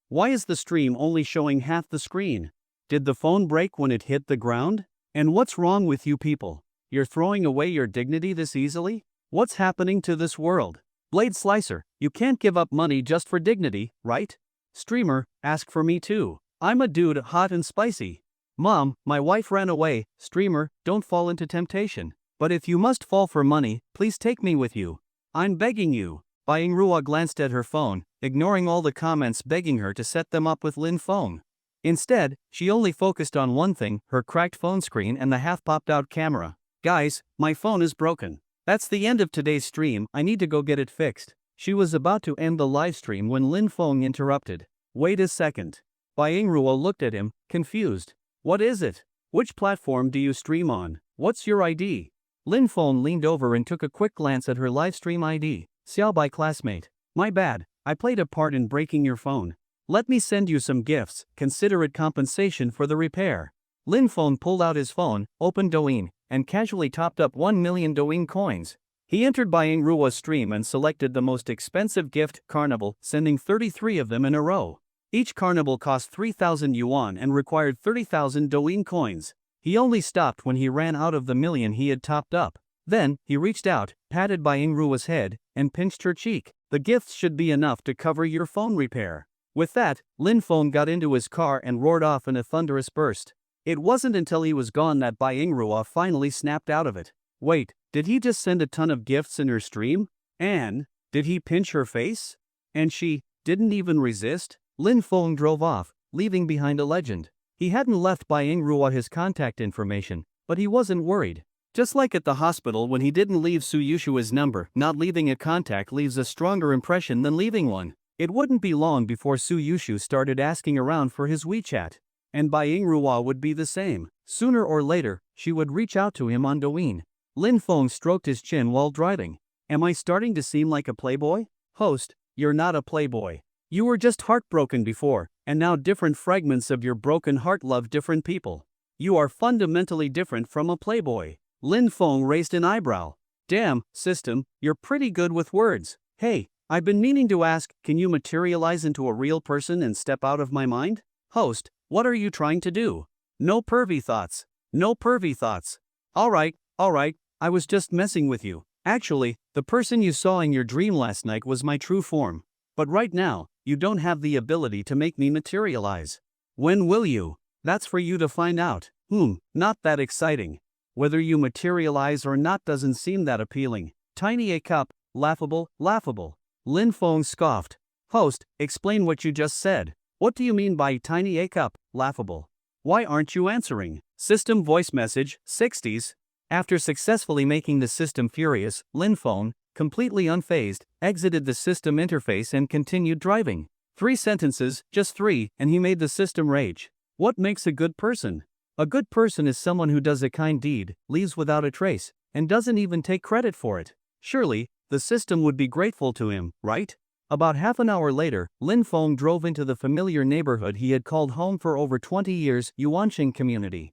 Why is the stream only showing half the screen? Did the phone break when it hit the ground? And what's wrong with you people? You're throwing away your dignity this easily? What's happening to this world? Blade Slicer, you can't give up money just for dignity, right? Streamer, ask for me too. I'm a dude hot and spicy. Mom, my wife ran away. Streamer, don't fall into temptation. But if you must fall for money, please take me with you. I'm begging you. Bying Ruo glanced at her phone, ignoring all the comments begging her to set them up with Lin Feng. Instead, she only focused on one thing, her cracked phone screen and the half-popped-out camera. Guys, my phone is broken. That's the end of today's stream, I need to go get it fixed. She was about to end the live stream when Lin Feng interrupted. Wait a second. Bying Ruo looked at him, confused. What is it? Which platform do you stream on? What's your ID? Lin Feng leaned over and took a quick glance at her livestream ID. Xiao by classmate. My bad, I played a part in breaking your phone. Let me send you some gifts, consider it compensation for the repair. Lin Feng pulled out his phone, opened Douyin, and casually topped up 1 million Douyin coins. He entered Bying Ruo's stream and selected the most expensive gift, Carnival, sending 33 of them in a row. Each Carnival cost 3,000 yuan and required 30,000 Douyin coins. He only stopped when he ran out of the million he had topped up. Then, he reached out, patted Bying Ruo's head, and pinched her cheek. The gifts should be enough to cover your phone repair. With that, Lin Feng got into his car and roared off in a thunderous burst. It wasn't until he was gone that Bying Ruo finally snapped out of it. Wait, did he just send a ton of gifts in her stream? And, did he pinch her face? And she didn't even resist? Lin Feng drove off, leaving behind a legend. He hadn't left Bying Ruo his contact information, but he wasn't worried. Just like at the hospital when he didn't leave Suyushu his number, not leaving a contact leaves a stronger impression than leaving one. It wouldn't be long before Suyushu started asking around for his WeChat. And Bai Yingrua would be the same. Sooner or later, she would reach out to him on Douyin. Lin Feng stroked his chin while driving. Am I starting to seem like a playboy? Host, you're not a playboy. You were just heartbroken before, and now different fragments of your broken heart love different people. You are fundamentally different from a playboy. Lin Feng raised an eyebrow. Damn, system, you're pretty good with words. Hey, I've been meaning to ask, can you materialize into a real person and step out of my mind? Host, what are you trying to do? No pervy thoughts. No pervy thoughts. Alright, I was just messing with you. Actually, the person you saw in your dream last night was my true form. But right now, you don't have the ability to make me materialize. When will you? That's for you to find out. Not that exciting. Whether you materialize or not doesn't seem that appealing. Tiny a cup, laughable. Lin Feng scoffed. Host, explain what you just said. What do you mean by tiny a cup, laughable? Why aren't you answering? System voice message, 60s. After successfully making the system furious, Lin Feng, completely unfazed, exited the system interface and continued driving. 3 sentences, just 3, and he made the system rage. What makes a good person? A good person is someone who does a kind deed, leaves without a trace, and doesn't even take credit for it. Surely, the system would be grateful to him, right? About half an hour later, Lin Feng drove into the familiar neighborhood he had called home for over 20 years, Yuanqing Community.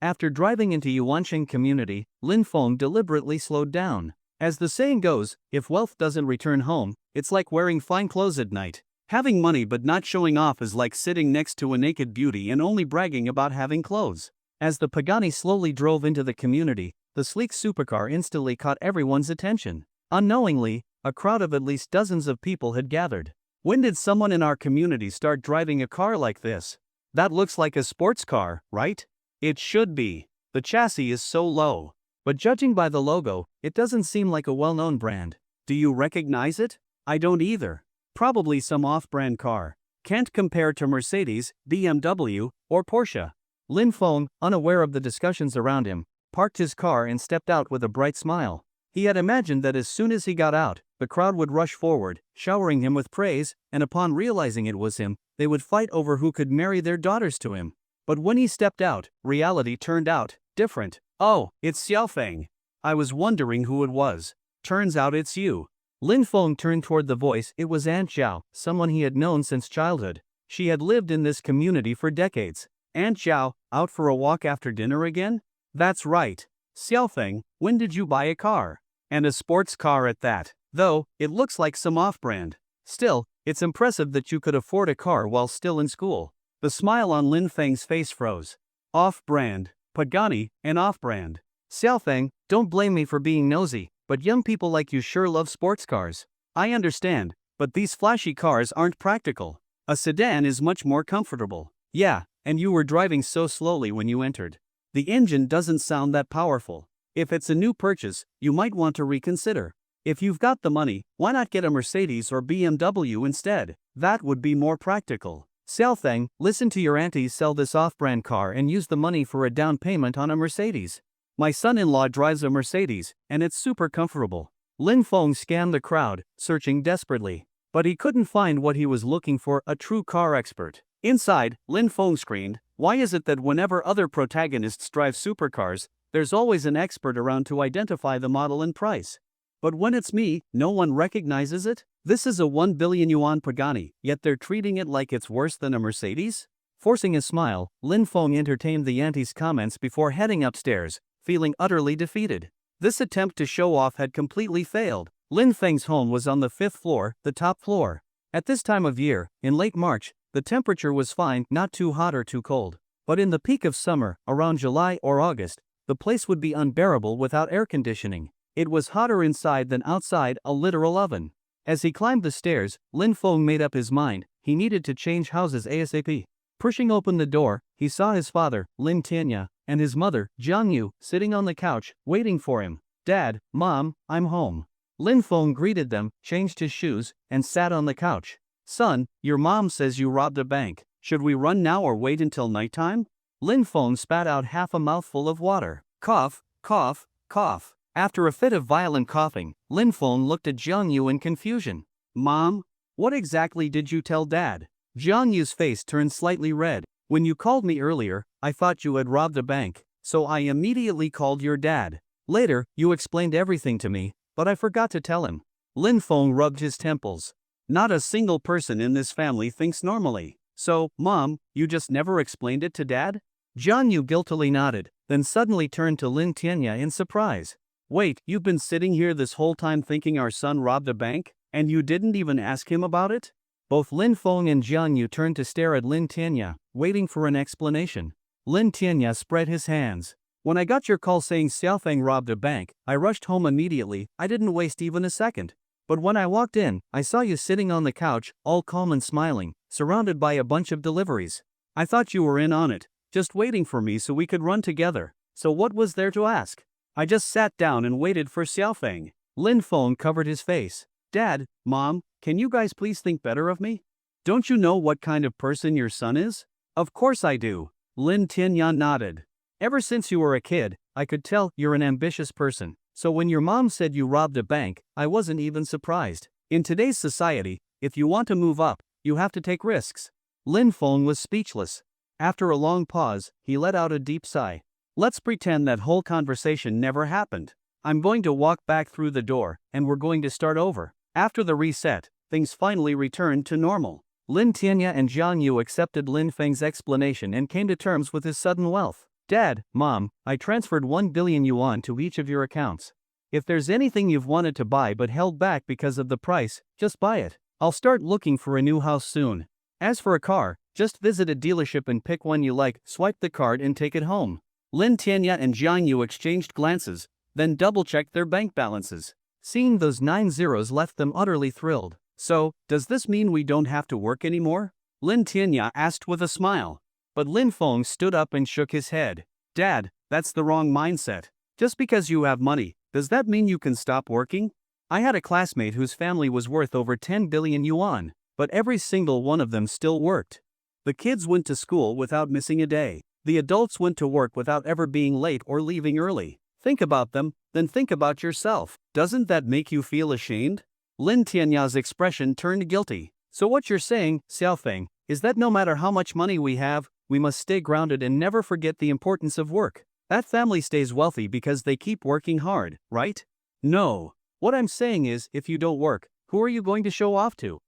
After driving into Yuanqing Community, Lin Feng deliberately slowed down. As the saying goes, if wealth doesn't return home, it's like wearing fine clothes at night. Having money but not showing off is like sitting next to a naked beauty and only bragging about having clothes. As the Pagani slowly drove into the community, the sleek supercar instantly caught everyone's attention. Unknowingly, a crowd of at least dozens of people had gathered. When did someone in our community start driving a car like this? That looks like a sports car, right? It should be. The chassis is so low. But judging by the logo, it doesn't seem like a well-known brand. Do you recognize it? I don't either. Probably some off-brand car. Can't compare to Mercedes, BMW, or Porsche. Lin Feng, unaware of the discussions around him, parked his car and stepped out with a bright smile. He had imagined that as soon as he got out, the crowd would rush forward, showering him with praise, and upon realizing it was him, they would fight over who could marry their daughters to him. But when he stepped out, reality turned out different. Oh, it's Xiaofeng. I was wondering who it was. Turns out it's you. Lin Feng turned toward the voice. It was Aunt Zhao, someone he had known since childhood. She had lived in this community for decades. Aunt Zhao, out for a walk after dinner again? That's right. Xiaofeng, when did you buy a car? And a sports car at that. Though, it looks like some off-brand. Still, it's impressive that you could afford a car while still in school. The smile on Lin Feng's face froze. Off-brand, Pagani, and off-brand. Xiaofeng, don't blame me for being nosy, but young people like you sure love sports cars. I understand, but these flashy cars aren't practical. A sedan is much more comfortable. Yeah, and you were driving so slowly when you entered. The engine doesn't sound that powerful. If it's a new purchase, you might want to reconsider. If you've got the money, why not get a Mercedes or BMW instead? That would be more practical. Xiaofeng, listen to your aunties sell this off-brand car and use the money for a down payment on a Mercedes. My son-in-law drives a Mercedes, and it's super comfortable. Lin Feng scanned the crowd, searching desperately. But he couldn't find what he was looking for, a true car expert. Inside, Lin Feng screamed, why is it that whenever other protagonists drive supercars, there's always an expert around to identify the model and price? But when it's me, no one recognizes it? This is a 1 billion yuan Pagani, yet they're treating it like it's worse than a Mercedes? Forcing a smile, Lin Feng entertained the auntie's comments before heading upstairs, feeling utterly defeated. This attempt to show off had completely failed. Lin Feng's home was on the 5th floor, the top floor. At this time of year, in late March, the temperature was fine, not too hot or too cold. But in the peak of summer, around July or August, the place would be unbearable without air conditioning. It was hotter inside than outside, a literal oven. As he climbed the stairs, Lin Feng made up his mind, he needed to change houses ASAP. Pushing open the door, he saw his father, Lin Tianya, and his mother, Jiang Yu, sitting on the couch, waiting for him. Dad, Mom, I'm home. Lin Feng greeted them, changed his shoes, and sat on the couch. Son, your mom says you robbed a bank. Should we run now or wait until nighttime? Lin Feng spat out half a mouthful of water. Cough, cough, cough. After a fit of violent coughing, Lin Feng looked at Jiang Yu in confusion. Mom, what exactly did you tell Dad? Jiang Yu's face turned slightly red. When you called me earlier, I thought you had robbed a bank, so I immediately called your dad. Later, you explained everything to me, but I forgot to tell him. Lin Feng rubbed his temples. Not a single person in this family thinks normally. So, Mom, you just never explained it to Dad? Jiang Yu guiltily nodded, then suddenly turned to Lin Tianya in surprise. Wait, you've been sitting here this whole time thinking our son robbed a bank, and you didn't even ask him about it? Both Lin Feng and Jiang Yu turned to stare at Lin Tianya, waiting for an explanation. Lin Tianya spread his hands. When I got your call saying Xiaofeng robbed a bank, I rushed home immediately. I didn't waste even a second. But when I walked in, I saw you sitting on the couch, all calm and smiling, surrounded by a bunch of deliveries. I thought you were in on it, just waiting for me so we could run together. So what was there to ask? I just sat down and waited for Xiaofeng. Lin Feng covered his face. Dad, Mom, can you guys please think better of me? Don't you know what kind of person your son is? Of course I do. Lin Tianya nodded. Ever since you were a kid, I could tell you're an ambitious person. So when your mom said you robbed a bank, I wasn't even surprised. In today's society, if you want to move up, you have to take risks. Lin Feng was speechless. After a long pause, he let out a deep sigh. Let's pretend that whole conversation never happened. I'm going to walk back through the door, and we're going to start over. After the reset, things finally returned to normal. Lin Tianya and Jiang Yu accepted Lin Feng's explanation and came to terms with his sudden wealth. Dad, Mom, I transferred 1 billion yuan to each of your accounts. If there's anything you've wanted to buy but held back because of the price, just buy it. I'll start looking for a new house soon. As for a car, just visit a dealership and pick one you like, swipe the card and take it home. Lin Tianya and Jiang Yu exchanged glances, then double-checked their bank balances. Seeing those 9 zeros left them utterly thrilled. So, does this mean we don't have to work anymore? Lin Tianya asked with a smile. But Lin Feng stood up and shook his head. Dad, that's the wrong mindset. Just because you have money, does that mean you can stop working? I had a classmate whose family was worth over 10 billion yuan, but every single one of them still worked. The kids went to school without missing a day. The adults went to work without ever being late or leaving early. Think about them, then think about yourself. Doesn't that make you feel ashamed? Lin Tianya's expression turned guilty. So what you're saying, Xiaofeng, is that no matter how much money we have, we must stay grounded and never forget the importance of work. That family stays wealthy because they keep working hard, right? No. What I'm saying is, if you don't work, who are you going to show off to?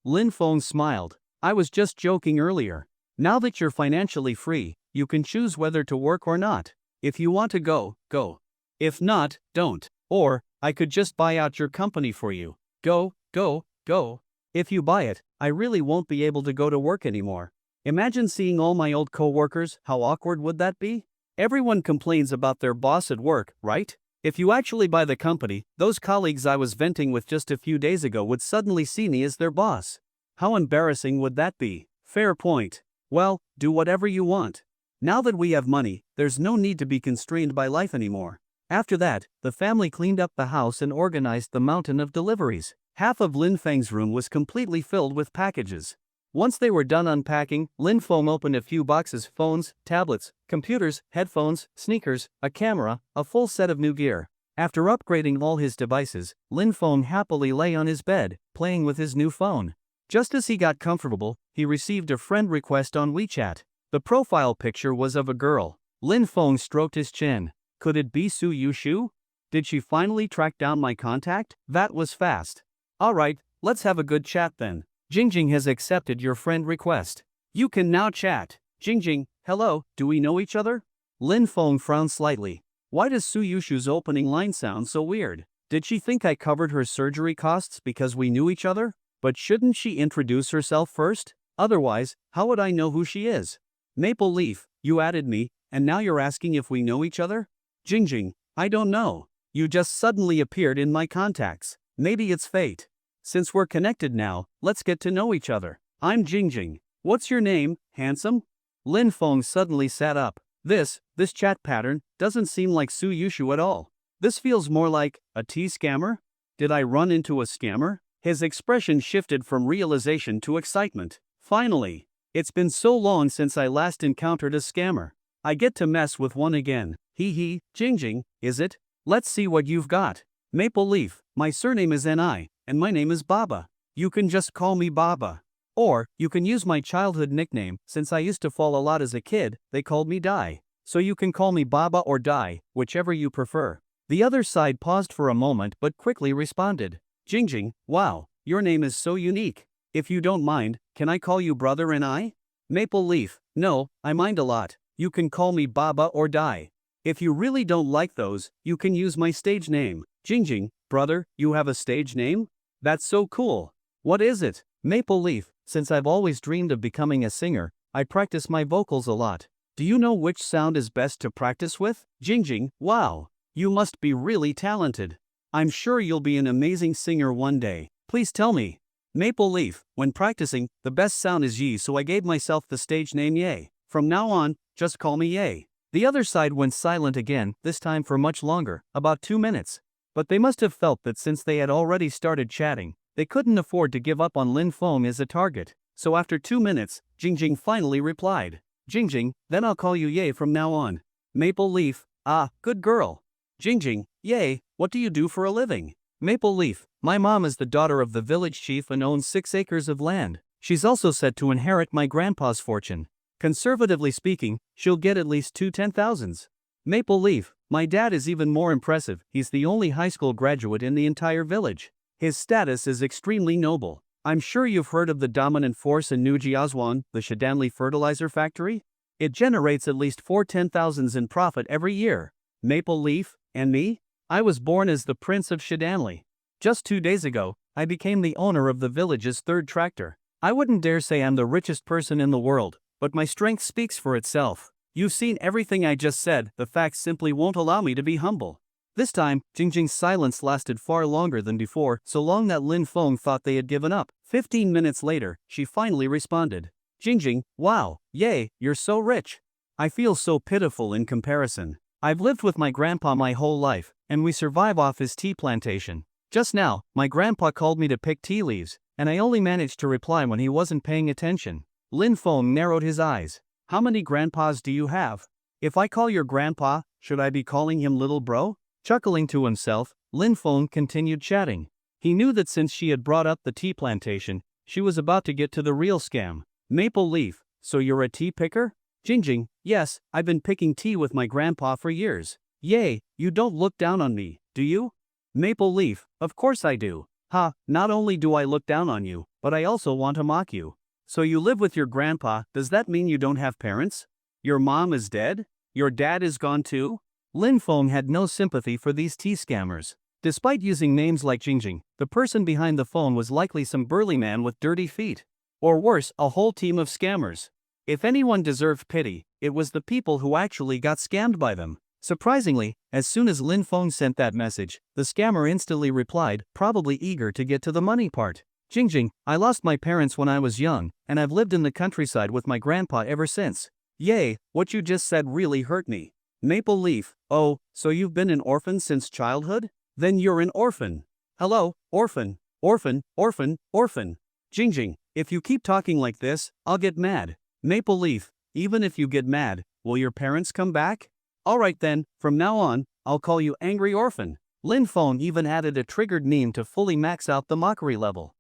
Lin Feng smiled. I was just joking earlier. Now that you're financially free, you can choose whether to work or not. If you want to go, go. If not, don't. Or, I could just buy out your company for you. Go, go, go. If you buy it, I really won't be able to go to work anymore. Imagine seeing all my old co-workers, how awkward would that be? Everyone complains about their boss at work, right? If you actually buy the company, those colleagues I was venting with just a few days ago would suddenly see me as their boss. How embarrassing would that be? Fair point. Well, do whatever you want. Now that we have money, there's no need to be constrained by life anymore. After that, the family cleaned up the house and organized the mountain of deliveries. Half of Lin Feng's room was completely filled with packages. Once they were done unpacking, Lin Feng opened a few boxes: phones, tablets, computers, headphones, sneakers, a camera, a full set of new gear. After upgrading all his devices, Lin Feng happily lay on his bed, playing with his new phone. Just as he got comfortable, he received a friend request on WeChat. The profile picture was of a girl. Lin Feng stroked his chin. Could it be Suyushu? Did she finally track down my contact? That was fast. Alright, let's have a good chat then. Jingjing has accepted your friend request. You can now chat. Jingjing, hello, do we know each other? Lin Feng frowned slightly. Why does Suyushu's opening line sound so weird? Did she think I covered her surgery costs because we knew each other? But shouldn't she introduce herself first? Otherwise, how would I know who she is? Maple Leaf, you added me, and now you're asking if we know each other? Jingjing, I don't know. You just suddenly appeared in my contacts. Maybe it's fate. Since we're connected now, let's get to know each other. I'm Jingjing. What's your name, handsome? Lin Feng suddenly sat up. This chat pattern doesn't seem like Suyushu at all. This feels more like a scammer? Did I run into a scammer? His expression shifted from realization to excitement. Finally, it's been so long since I last encountered a scammer. I get to mess with one again. Hee hee, Jingjing, is it? Let's see what you've got. Maple Leaf, my surname is Ni, and my name is Baba. You can just call me Baba. Or, you can use my childhood nickname, since I used to fall a lot as a kid, they called me Dai. So you can call me Baba or Dai, whichever you prefer. The other side paused for a moment but quickly responded. Jingjing, wow, your name is so unique. If you don't mind, can I call you brother and I? Maple Leaf, no, I mind a lot. You can call me Baba or Dai. If you really don't like those, you can use my stage name. Jingjing, brother, you have a stage name? That's so cool. What is it? Maple Leaf, since I've always dreamed of becoming a singer, I practice my vocals a lot. Do you know which sound is best to practice with? Jingjing, wow. You must be really talented. I'm sure you'll be an amazing singer one day. Please tell me. Maple Leaf, when practicing, the best sound is Yi, so I gave myself the stage name Ye. From now on, just call me Ye. The other side went silent again, this time for much longer, about 2 minutes. But they must have felt that since they had already started chatting, they couldn't afford to give up on Lin Feng as a target. So after 2 minutes, Jingjing finally replied. Jingjing, then I'll call you Ye from now on. Maple Leaf, ah, good girl. Jingjing, Ye, what do you do for a living? Maple Leaf, my mom is the daughter of the village chief and owns 6 acres of land. She's also said to inherit my grandpa's fortune. Conservatively speaking, she'll get at least 2 10,000s. Maple Leaf, my dad is even more impressive, he's the only high school graduate in the entire village. His status is extremely noble. I'm sure you've heard of the dominant force in New Jiazhuang, the Shidanli fertilizer factory? It generates at least 4 10,000s in profit every year. Maple Leaf, and me? I was born as the Prince of Shidanli. Just 2 days ago, I became the owner of the village's 3rd tractor. I wouldn't dare say I'm the richest person in the world, but my strength speaks for itself. You've seen everything I just said, the facts simply won't allow me to be humble. This time, Jingjing's silence lasted far longer than before, so long that Lin Feng thought they had given up. 15 minutes later, she finally responded. Jingjing, wow, Yay, you're so rich. I feel so pitiful in comparison. I've lived with my grandpa my whole life, and we survive off his tea plantation. Just now, my grandpa called me to pick tea leaves, and I only managed to reply when he wasn't paying attention. Lin Feng narrowed his eyes. How many grandpas do you have? If I call your grandpa, should I be calling him little bro? Chuckling to himself, Lin Feng continued chatting. He knew that since she had brought up the tea plantation, she was about to get to the real scam. Maple Leaf, so you're a tea picker? Jingjing, yes, I've been picking tea with my grandpa for years. Yay, you don't look down on me, do you? Maple Leaf, of course I do. Ha, not only do I look down on you, but I also want to mock you. So you live with your grandpa, does that mean you don't have parents? Your mom is dead? Your dad is gone too? Lin Feng had no sympathy for these tea scammers. Despite using names like Jingjing, the person behind the phone was likely some burly man with dirty feet. Or worse, a whole team of scammers. If anyone deserved pity, it was the people who actually got scammed by them. Surprisingly, as soon as Lin Feng sent that message, the scammer instantly replied, probably eager to get to the money part. Jingjing, I lost my parents when I was young, and I've lived in the countryside with my grandpa ever since. Yay, what you just said really hurt me. Maple Leaf, oh, so you've been an orphan since childhood? Then you're an orphan. Hello, orphan, orphan, orphan, orphan. Jingjing, if you keep talking like this, I'll get mad. Maple Leaf, even if you get mad, will your parents come back? Alright then, from now on, I'll call you Angry Orphan. Lin Feng even added a triggered meme to fully max out the mockery level.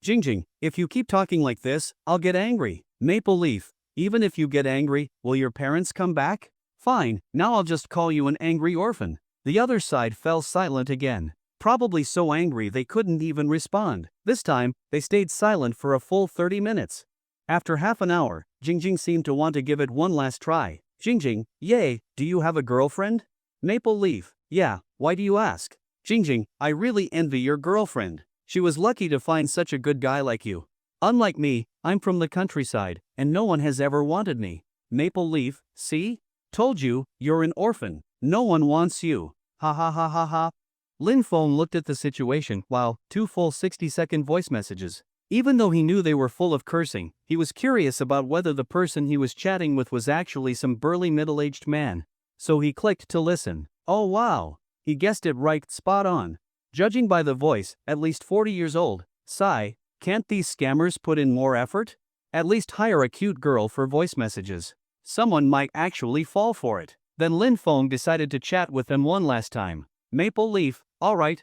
Jingjing, if you keep talking like this, I'll get angry. Maple Leaf, even if you get angry, will your parents come back? Fine, now I'll just call you an Angry Orphan. The other side fell silent again. Probably so angry they couldn't even respond. This time, they stayed silent for a full 30 minutes. After half an hour, Jingjing seemed to want to give it one last try. Jingjing, yay, do you have a girlfriend? Maple Leaf, yeah, why do you ask? Jingjing, I really envy your girlfriend. She was lucky to find such a good guy like you. Unlike me, I'm from the countryside, and no one has ever wanted me. Maple Leaf, see? Told you, you're an orphan. No one wants you. Ha ha ha ha ha. Lin Feng looked at the situation while 2 full 60-second voice messages. Even though he knew they were full of cursing, he was curious about whether the person he was chatting with was actually some burly middle-aged man. So he clicked to listen. Oh wow! He guessed it right, spot on. Judging by the voice, at least 40 years old. Sigh, can't these scammers put in more effort? At least hire a cute girl for voice messages. Someone might actually fall for it. Then Lin Feng decided to chat with them one last time. Maple Leaf, alright.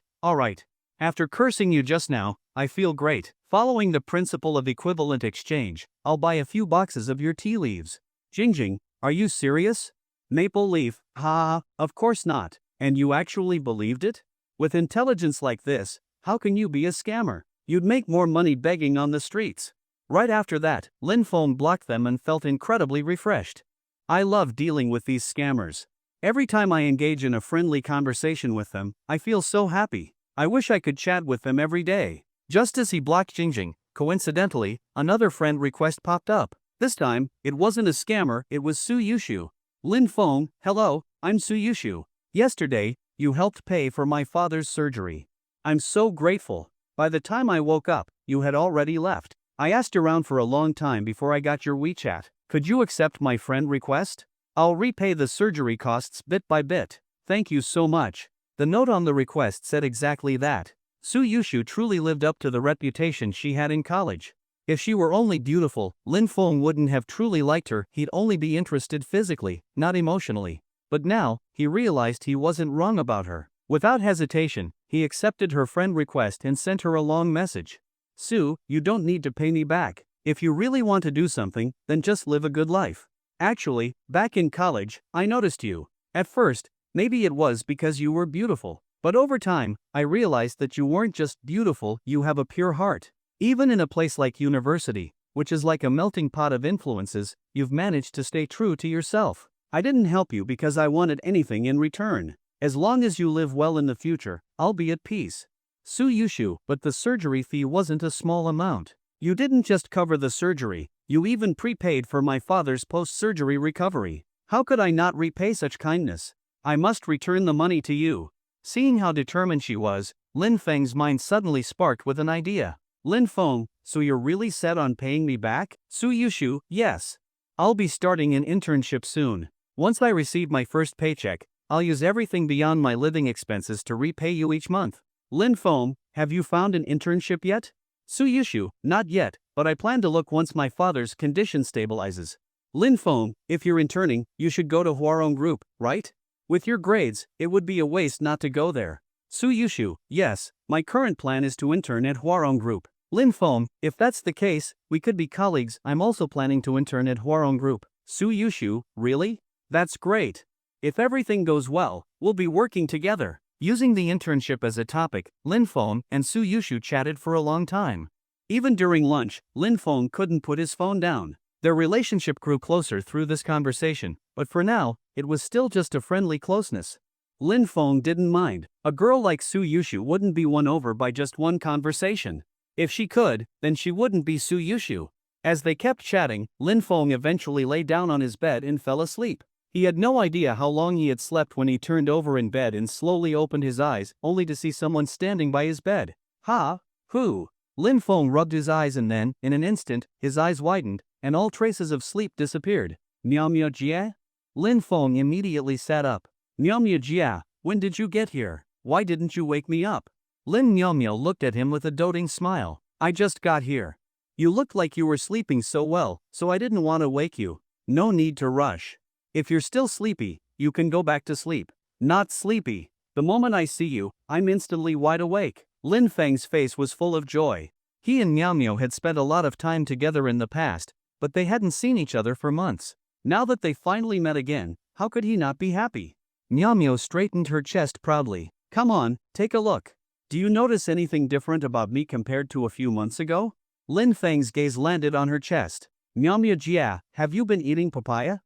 After cursing you just now, I feel great. Following the principle of equivalent exchange, I'll buy a few boxes of your tea leaves. Jingjing, are you serious? Maple leaf, of course not. And you actually believed it? With intelligence like this, how can you be a scammer? You'd make more money begging on the streets. Right after that, Lin Feng blocked them and felt incredibly refreshed. I love dealing with these scammers. Every time I engage in a friendly conversation with them, I feel so happy. I wish I could chat with them every day. Just as he blocked Jingjing, coincidentally, another friend request popped up. This time, it wasn't a scammer, it was Suyushu. Lin Feng, hello, I'm Suyushu. Yesterday, you helped pay for my father's surgery. I'm so grateful. By the time I woke up, you had already left. I asked around for a long time before I got your WeChat. Could you accept my friend request? I'll repay the surgery costs bit by bit. Thank you so much. The note on the request said exactly that. Suyushu truly lived up to the reputation she had in college. If she were only beautiful, Lin Feng wouldn't have truly liked her, he'd only be interested physically, not emotionally. But now, he realized he wasn't wrong about her. Without hesitation, he accepted her friend request and sent her a long message. Sue, you don't need to pay me back. If you really want to do something, then just live a good life. Actually, back in college, I noticed you. At first, maybe it was because you were beautiful. But over time, I realized that you weren't just beautiful, you have a pure heart. Even in a place like university, which is like a melting pot of influences, you've managed to stay true to yourself. I didn't help you because I wanted anything in return. As long as you live well in the future, I'll be at peace. Suyushu, but the surgery fee wasn't a small amount. You didn't just cover the surgery, you even prepaid for my father's post-surgery recovery. How could I not repay such kindness? I must return the money to you. Seeing how determined she was, Lin Feng's mind suddenly sparked with an idea. Lin Feng, so you're really set on paying me back? Suyushu, yes. I'll be starting an internship soon. Once I receive my first paycheck, I'll use everything beyond my living expenses to repay you each month. Lin Feng, have you found an internship yet? Suyushu, not yet, but I plan to look once my father's condition stabilizes. Lin Feng, if you're interning, you should go to Huarong Group, right? With your grades, it would be a waste not to go there. Suyushu, yes, my current plan is to intern at Huarong Group. Lin Feng, if that's the case, we could be colleagues. I'm also planning to intern at Huarong Group. Suyushu, really? That's great. If everything goes well, we'll be working together. Using the internship as a topic, Lin Feng and Suyushu chatted for a long time. Even during lunch, Lin Feng couldn't put his phone down. Their relationship grew closer through this conversation, but for now, it was still just a friendly closeness. Lin Feng didn't mind. A girl like Suyushu wouldn't be won over by just one conversation. If she could, then she wouldn't be Suyushu. As they kept chatting, Lin Feng eventually lay down on his bed and fell asleep. He had no idea how long he had slept when he turned over in bed and slowly opened his eyes, only to see someone standing by his bed. Who? Lin Feng rubbed his eyes and then, in an instant, his eyes widened, and all traces of sleep disappeared. Miao Jie? Lin Feng immediately sat up. Miao Jie, when did you get here? Why didn't you wake me up? Lin Miao looked at him with a doting smile. I just got here. You looked like you were sleeping so well, so I didn't want to wake you. No need to rush. If you're still sleepy, you can go back to sleep. Not sleepy. The moment I see you, I'm instantly wide awake. Lin Feng's face was full of joy. He and Miao had spent a lot of time together in the past, but they hadn't seen each other for months. Now that they finally met again, how could he not be happy? Miao straightened her chest proudly. Come on, take a look. Do you notice anything different about me compared to a few months ago? Lin Feng's gaze landed on her chest. Miao Jie, have you been eating papaya?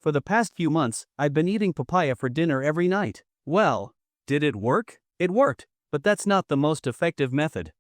For the past few months, I've been eating papaya for dinner every night. Well, did it work? It worked, but that's not the most effective method.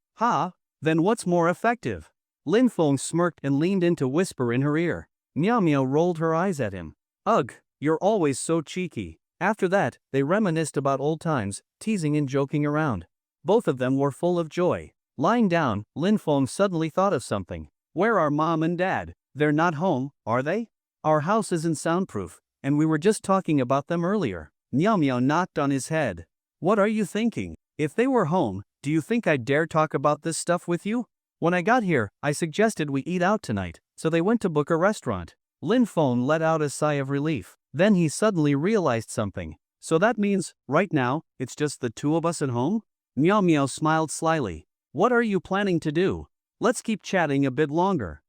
Then what's more effective? Lin Feng smirked and leaned in to whisper in her ear. Miao rolled her eyes at him. Ugh, you're always so cheeky. After that, they reminisced about old times, teasing and joking around. Both of them were full of joy. Lying down, Lin Feng suddenly thought of something. Where are Mom and Dad? They're not home, are they? Our house isn't soundproof, and we were just talking about them earlier. Miao knocked on his head. What are you thinking? If they were home, do you think I'd dare talk about this stuff with you? When I got here, I suggested we eat out tonight, so they went to book a restaurant. Lin Feng let out a sigh of relief. Then he suddenly realized something. So that means, right now, it's just the two of us at home? Miao smiled slyly. What are you planning to do? Let's keep chatting a bit longer.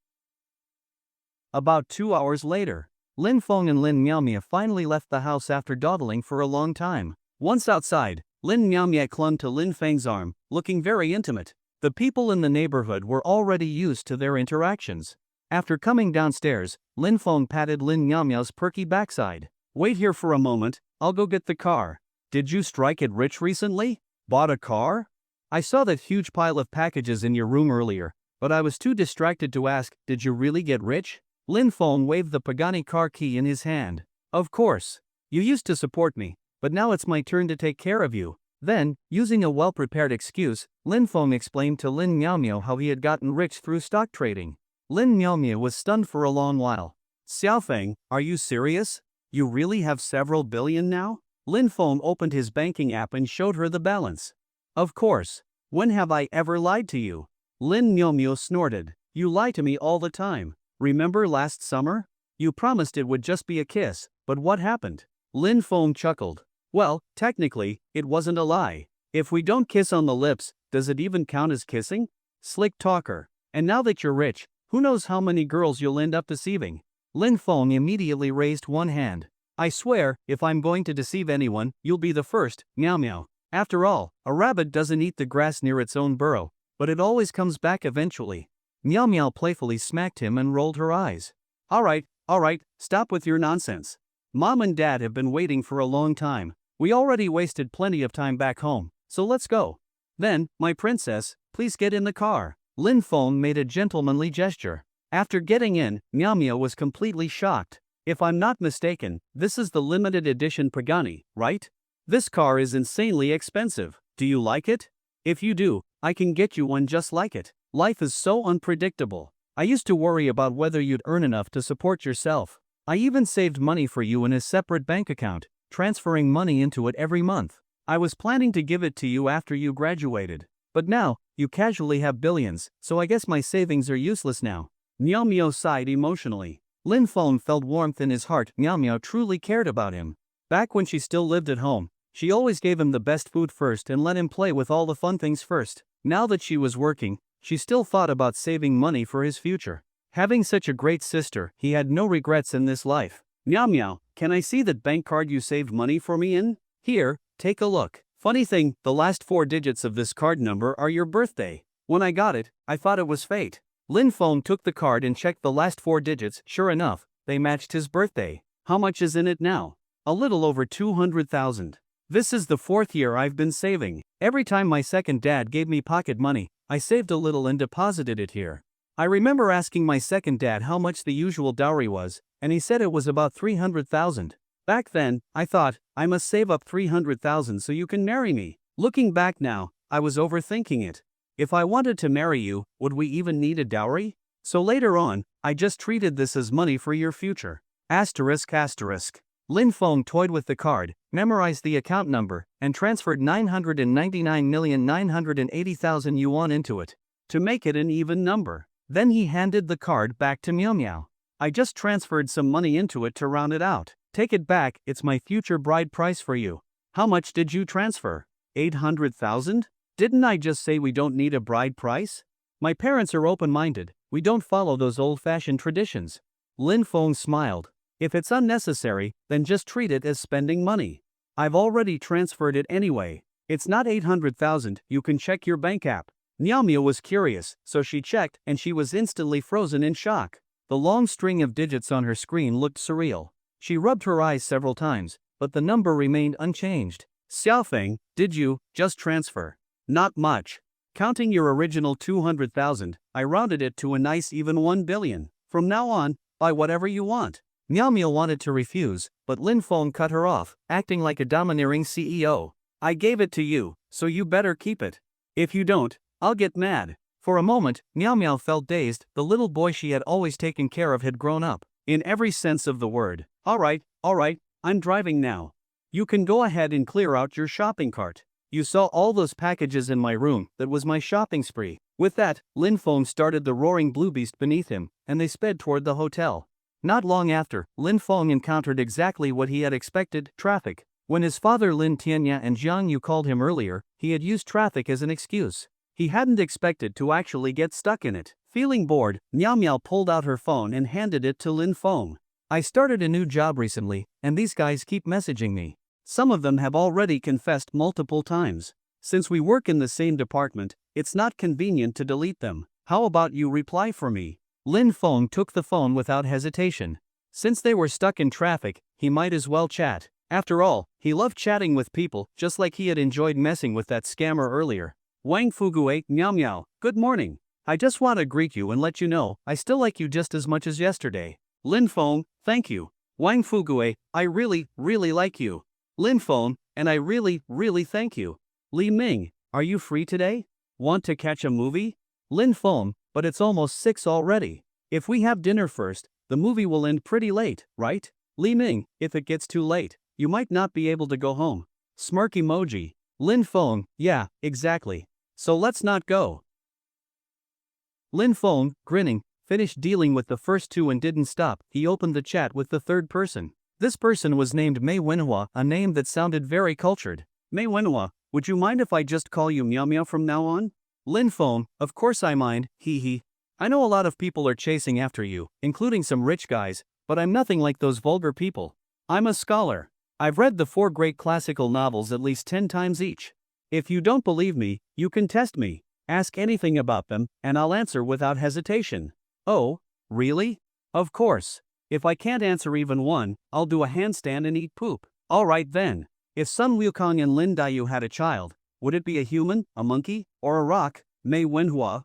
About 2 hours later, Lin Feng and Lin Miaomia finally left the house after dawdling for a long time. Once outside, Lin Miaomia clung to Lin Feng's arm, looking very intimate. The people in the neighborhood were already used to their interactions. After coming downstairs, Lin Feng patted Lin Miaomia's perky backside. Wait here for a moment, I'll go get the car. Did you strike it rich recently? Bought a car? I saw that huge pile of packages in your room earlier, but I was too distracted to ask, did you really get rich? Lin Feng waved the Pagani car key in his hand. Of course. You used to support me, but now it's my turn to take care of you. Then, using a well-prepared excuse, Lin Feng explained to Lin Miaomia how he had gotten rich through stock trading. Lin Miaomia was stunned for a long while. Xiaofeng, are you serious? You really have several billion now? Lin Feng opened his banking app and showed her the balance. Of course. When have I ever lied to you? Lin Miaomia snorted. You lie to me all the time. Remember last summer? You promised it would just be a kiss, but what happened? Lin Feng chuckled. Well, technically, it wasn't a lie. If we don't kiss on the lips, does it even count as kissing? Slick talker. And now that you're rich, who knows how many girls you'll end up deceiving? Lin Feng immediately raised one hand. I swear, if I'm going to deceive anyone, you'll be the first, meow meow. After all, a rabbit doesn't eat the grass near its own burrow, but it always comes back eventually. Meow Meow playfully smacked him and rolled her eyes. Alright, stop with your nonsense. Mom and Dad have been waiting for a long time. We already wasted plenty of time back home, so let's go. Then, my princess, please get in the car. Lin Feng made a gentlemanly gesture. After getting in, Meow Meow was completely shocked. If I'm not mistaken, this is the limited edition Pagani, right? This car is insanely expensive. Do you like it? If you do, I can get you one just like it. Life is so unpredictable. I used to worry about whether you'd earn enough to support yourself. I even saved money for you in a separate bank account, transferring money into it every month. I was planning to give it to you after you graduated. But now, you casually have billions, so I guess my savings are useless now. Meow Meow sighed emotionally. Lin Feng felt warmth in his heart. Meow Meow truly cared about him. Back when she still lived at home, she always gave him the best food first and let him play with all the fun things first. Now that she was working, she still thought about saving money for his future. Having such a great sister, he had no regrets in this life. Meow Meow, can I see that bank card you saved money for me in? Here, take a look. Funny thing, the last 4 digits of this card number are your birthday. When I got it, I thought it was fate. Lin Feng took the card and checked the last 4 digits. Sure enough, they matched his birthday. How much is in it now? A little over 200,000. This is the 4th year I've been saving. Every time my second dad gave me pocket money, I saved a little and deposited it here. I remember asking my second dad how much the usual dowry was, and he said it was about 300,000. Back then, I thought, I must save up 300,000 so you can marry me. Looking back now, I was overthinking it. If I wanted to marry you, would we even need a dowry? So later on, I just treated this as money for your future. Asterisk. Lin Feng toyed with the card, memorized the account number, and transferred 999,980,000 yuan into it, to make it an even number. Then he handed the card back to Meow Meow. I just transferred some money into it to round it out. Take it back, it's my future bride price for you. How much did you transfer? 800,000? Didn't I just say we don't need a bride price? My parents are open-minded, we don't follow those old-fashioned traditions. Lin Feng smiled. If it's unnecessary, then just treat it as spending money. I've already transferred it anyway. It's not 800,000, you can check your bank app. Meow Meow was curious, so she checked and she was instantly frozen in shock. The long string of digits on her screen looked surreal. She rubbed her eyes several times, but the number remained unchanged. Xiaofeng, did you just transfer? Not much. Counting your original 200,000, I rounded it to a nice even 1 billion. From now on, buy whatever you want. Meow Meow wanted to refuse, but Lin Feng cut her off, acting like a domineering CEO. I gave it to you, so you better keep it. If you don't, I'll get mad. For a moment, Meow Meow felt dazed. The little boy she had always taken care of had grown up, in every sense of the word. Alright, I'm driving now. You can go ahead and clear out your shopping cart. You saw all those packages in my room, that was my shopping spree. With that, Lin Feng started the roaring blue beast beneath him, and they sped toward the hotel. Not long after, Lin Feng encountered exactly what he had expected, traffic. When his father Lin Tianya and Jiang Yu called him earlier, he had used traffic as an excuse. He hadn't expected to actually get stuck in it. Feeling bored, Meow Meow pulled out her phone and handed it to Lin Feng. I started a new job recently, and these guys keep messaging me. Some of them have already confessed multiple times. Since we work in the same department, it's not convenient to delete them. How about you reply for me? Lin Feng took the phone without hesitation. Since they were stuck in traffic, he might as well chat. After all, he loved chatting with people, just like he had enjoyed messing with that scammer earlier. Wang Fugue, Meow Meow, good morning. I just want to greet you and let you know, I still like you just as much as yesterday. Lin Feng, thank you. Wang Fugue, I really, really like you. Lin Feng, and I really, really thank you. Li Ming, are you free today? Want to catch a movie? Lin Feng, but it's almost 6 already. If we have dinner first, the movie will end pretty late, right? Li Ming, if it gets too late, you might not be able to go home. Smirk emoji. Lin Feng, yeah, exactly. So let's not go. Lin Feng, grinning, finished dealing with the first two and didn't stop. He opened the chat with the third person. This person was named Mei Wenhua, a name that sounded very cultured. Mei Wenhua, would you mind if I just call you Meow Meow from now on? Lin Feng, of course I mind, hee hee. I know a lot of people are chasing after you, including some rich guys, but I'm nothing like those vulgar people. I'm a scholar. I've read the 4 great classical novels at least 10 times each. If you don't believe me, you can test me. Ask anything about them, and I'll answer without hesitation. Oh, really? Of course. If I can't answer even one, I'll do a handstand and eat poop. Alright then. If Sun Wukong and Lin Daiyu had a child, would it be a human, a monkey, or a rock? Mei Wenhua,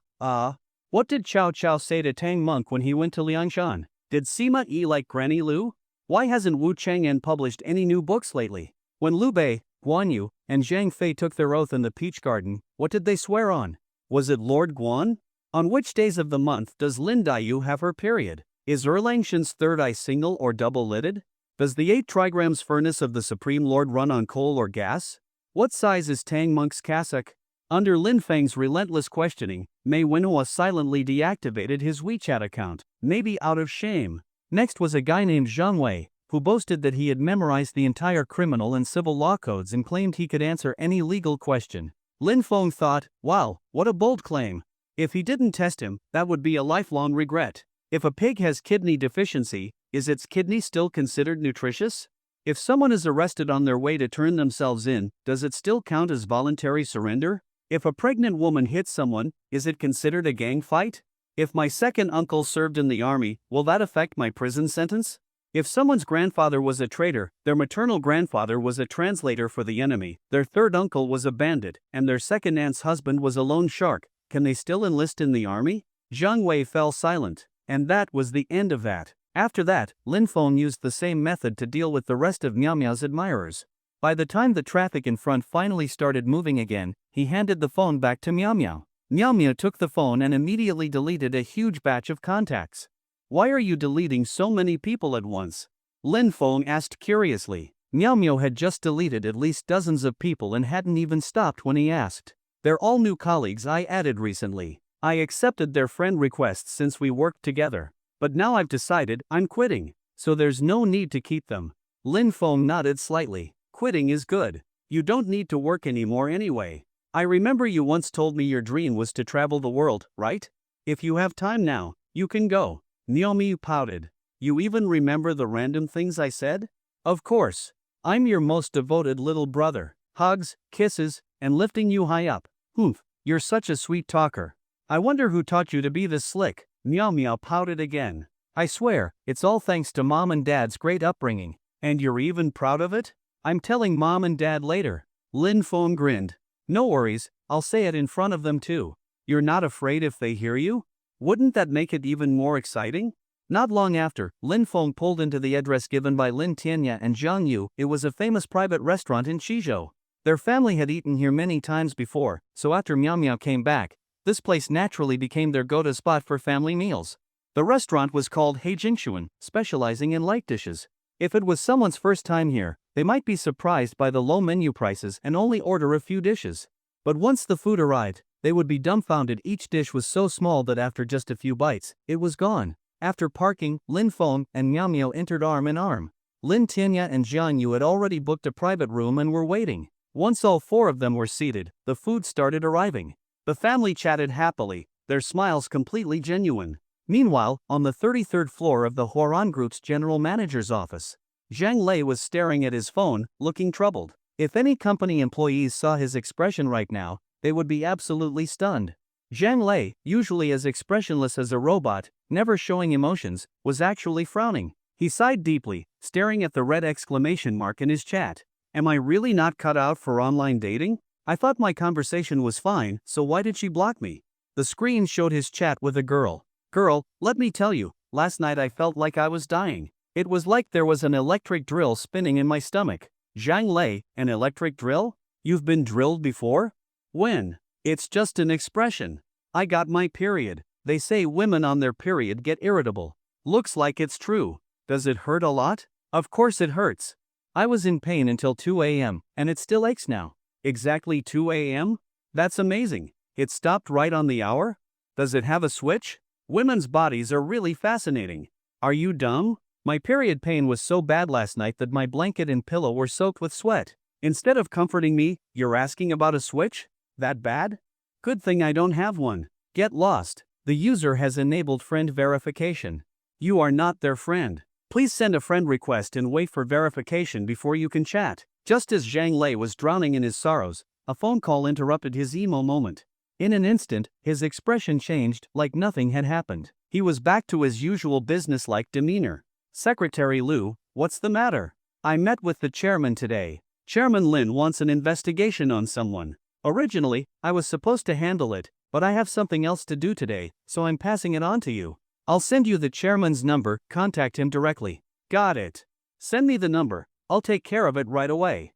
What did Cao Cao say to Tang Monk when he went to Liangshan? Did Sima Yi like Granny Lu? Why hasn't Wu Chang'an published any new books lately? When Liu Bei, Guan Yu, and Zhang Fei took their oath in the Peach Garden, what did they swear on? Was it Lord Guan? On which days of the month does Lin Daiyu have her period? Is Erlangshan's third eye single or double-lidded? Does the 8 trigrams furnace of the Supreme Lord run on coal or gas? What size is Tang Monk's cassock? Under Lin Feng's relentless questioning, Mei Wenhua silently deactivated his WeChat account, maybe out of shame. Next was a guy named Zhang Wei, who boasted that he had memorized the entire criminal and civil law codes and claimed he could answer any legal question. Lin Feng thought, wow, what a bold claim. If he didn't test him, that would be a lifelong regret. If a pig has kidney deficiency, is its kidney still considered nutritious? If someone is arrested on their way to turn themselves in, does it still count as voluntary surrender? If a pregnant woman hits someone, is it considered a gang fight? If my second uncle served in the army, will that affect my prison sentence? If someone's grandfather was a traitor, their maternal grandfather was a translator for the enemy, their third uncle was a bandit, and their second aunt's husband was a loan shark, can they still enlist in the army? Zhang Wei fell silent. And that was the end of that. After that, Lin Feng used the same method to deal with the rest of Meow Meow's admirers. By the time the traffic in front finally started moving again, he handed the phone back to Meow Meow. Meow Meow took the phone and immediately deleted a huge batch of contacts. Why are you deleting so many people at once? Lin Feng asked curiously. Meow Meow had just deleted at least dozens of people and hadn't even stopped when he asked. They're all new colleagues I added recently. I accepted their friend requests since we worked together. But now I've decided I'm quitting, so there's no need to keep them. Lin Feng nodded slightly. Quitting is good. You don't need to work anymore anyway. I remember you once told me your dream was to travel the world, right? If you have time now, you can go. Naomi pouted. You even remember the random things I said? Of course. I'm your most devoted little brother. Hugs, kisses, and lifting you high up. Humph, you're such a sweet talker. I wonder who taught you to be this slick. Meow Meow pouted again. I swear, it's all thanks to Mom and Dad's great upbringing. And you're even proud of it? I'm telling Mom and Dad later. Lin Feng grinned. No worries, I'll say it in front of them too. You're not afraid if they hear you? Wouldn't that make it even more exciting? Not long after, Lin Feng pulled into the address given by Lin Tianya and Zhang Yu. It was a famous private restaurant in Qizhou. Their family had eaten here many times before, so after Meow Meow came back, this place naturally became their go-to spot for family meals. The restaurant was called Heijingxuan, specializing in light dishes. If it was someone's first time here, they might be surprised by the low menu prices and only order a few dishes. But once the food arrived, they would be dumbfounded. Each dish was so small that after just a few bites, it was gone. After parking, Lin Feng and Meow Meow entered arm in arm. Lin Tianya and Jiang Yu had already booked a private room and were waiting. Once all 4 of them were seated, the food started arriving. The family chatted happily, their smiles completely genuine. Meanwhile, on the 33rd floor of the Huarong Group's general manager's office, Zhang Lei was staring at his phone, looking troubled. If any company employees saw his expression right now, they would be absolutely stunned. Zhang Lei, usually as expressionless as a robot, never showing emotions, was actually frowning. He sighed deeply, staring at the red exclamation mark in his chat. Am I really not cut out for online dating? I thought my conversation was fine, so why did she block me? The screen showed his chat with a girl. Girl, let me tell you, last night I felt like I was dying. It was like there was an electric drill spinning in my stomach. Zhang Lei, an electric drill? You've been drilled before? When? It's just an expression. I got my period. They say women on their period get irritable. Looks like it's true. Does it hurt a lot? Of course it hurts. I was in pain until 2 a.m., and it still aches now. Exactly 2 a.m.? That's amazing. It stopped right on the hour? Does it have a switch? Women's bodies are really fascinating. Are you dumb? My period pain was so bad last night that my blanket and pillow were soaked with sweat. Instead of comforting me, you're asking about a switch? That bad? Good thing I don't have one. Get lost. The user has enabled friend verification. You are not their friend. Please send a friend request and wait for verification before you can chat. Just as Zhang Lei was drowning in his sorrows, a phone call interrupted his emo moment. In an instant, his expression changed like nothing had happened. He was back to his usual businesslike demeanor. Secretary Liu, what's the matter? I met with the chairman today. Chairman Lin wants an investigation on someone. Originally, I was supposed to handle it, but I have something else to do today, so I'm passing it on to you. I'll send you the chairman's number, contact him directly. Got it. Send me the number, I'll take care of it right away.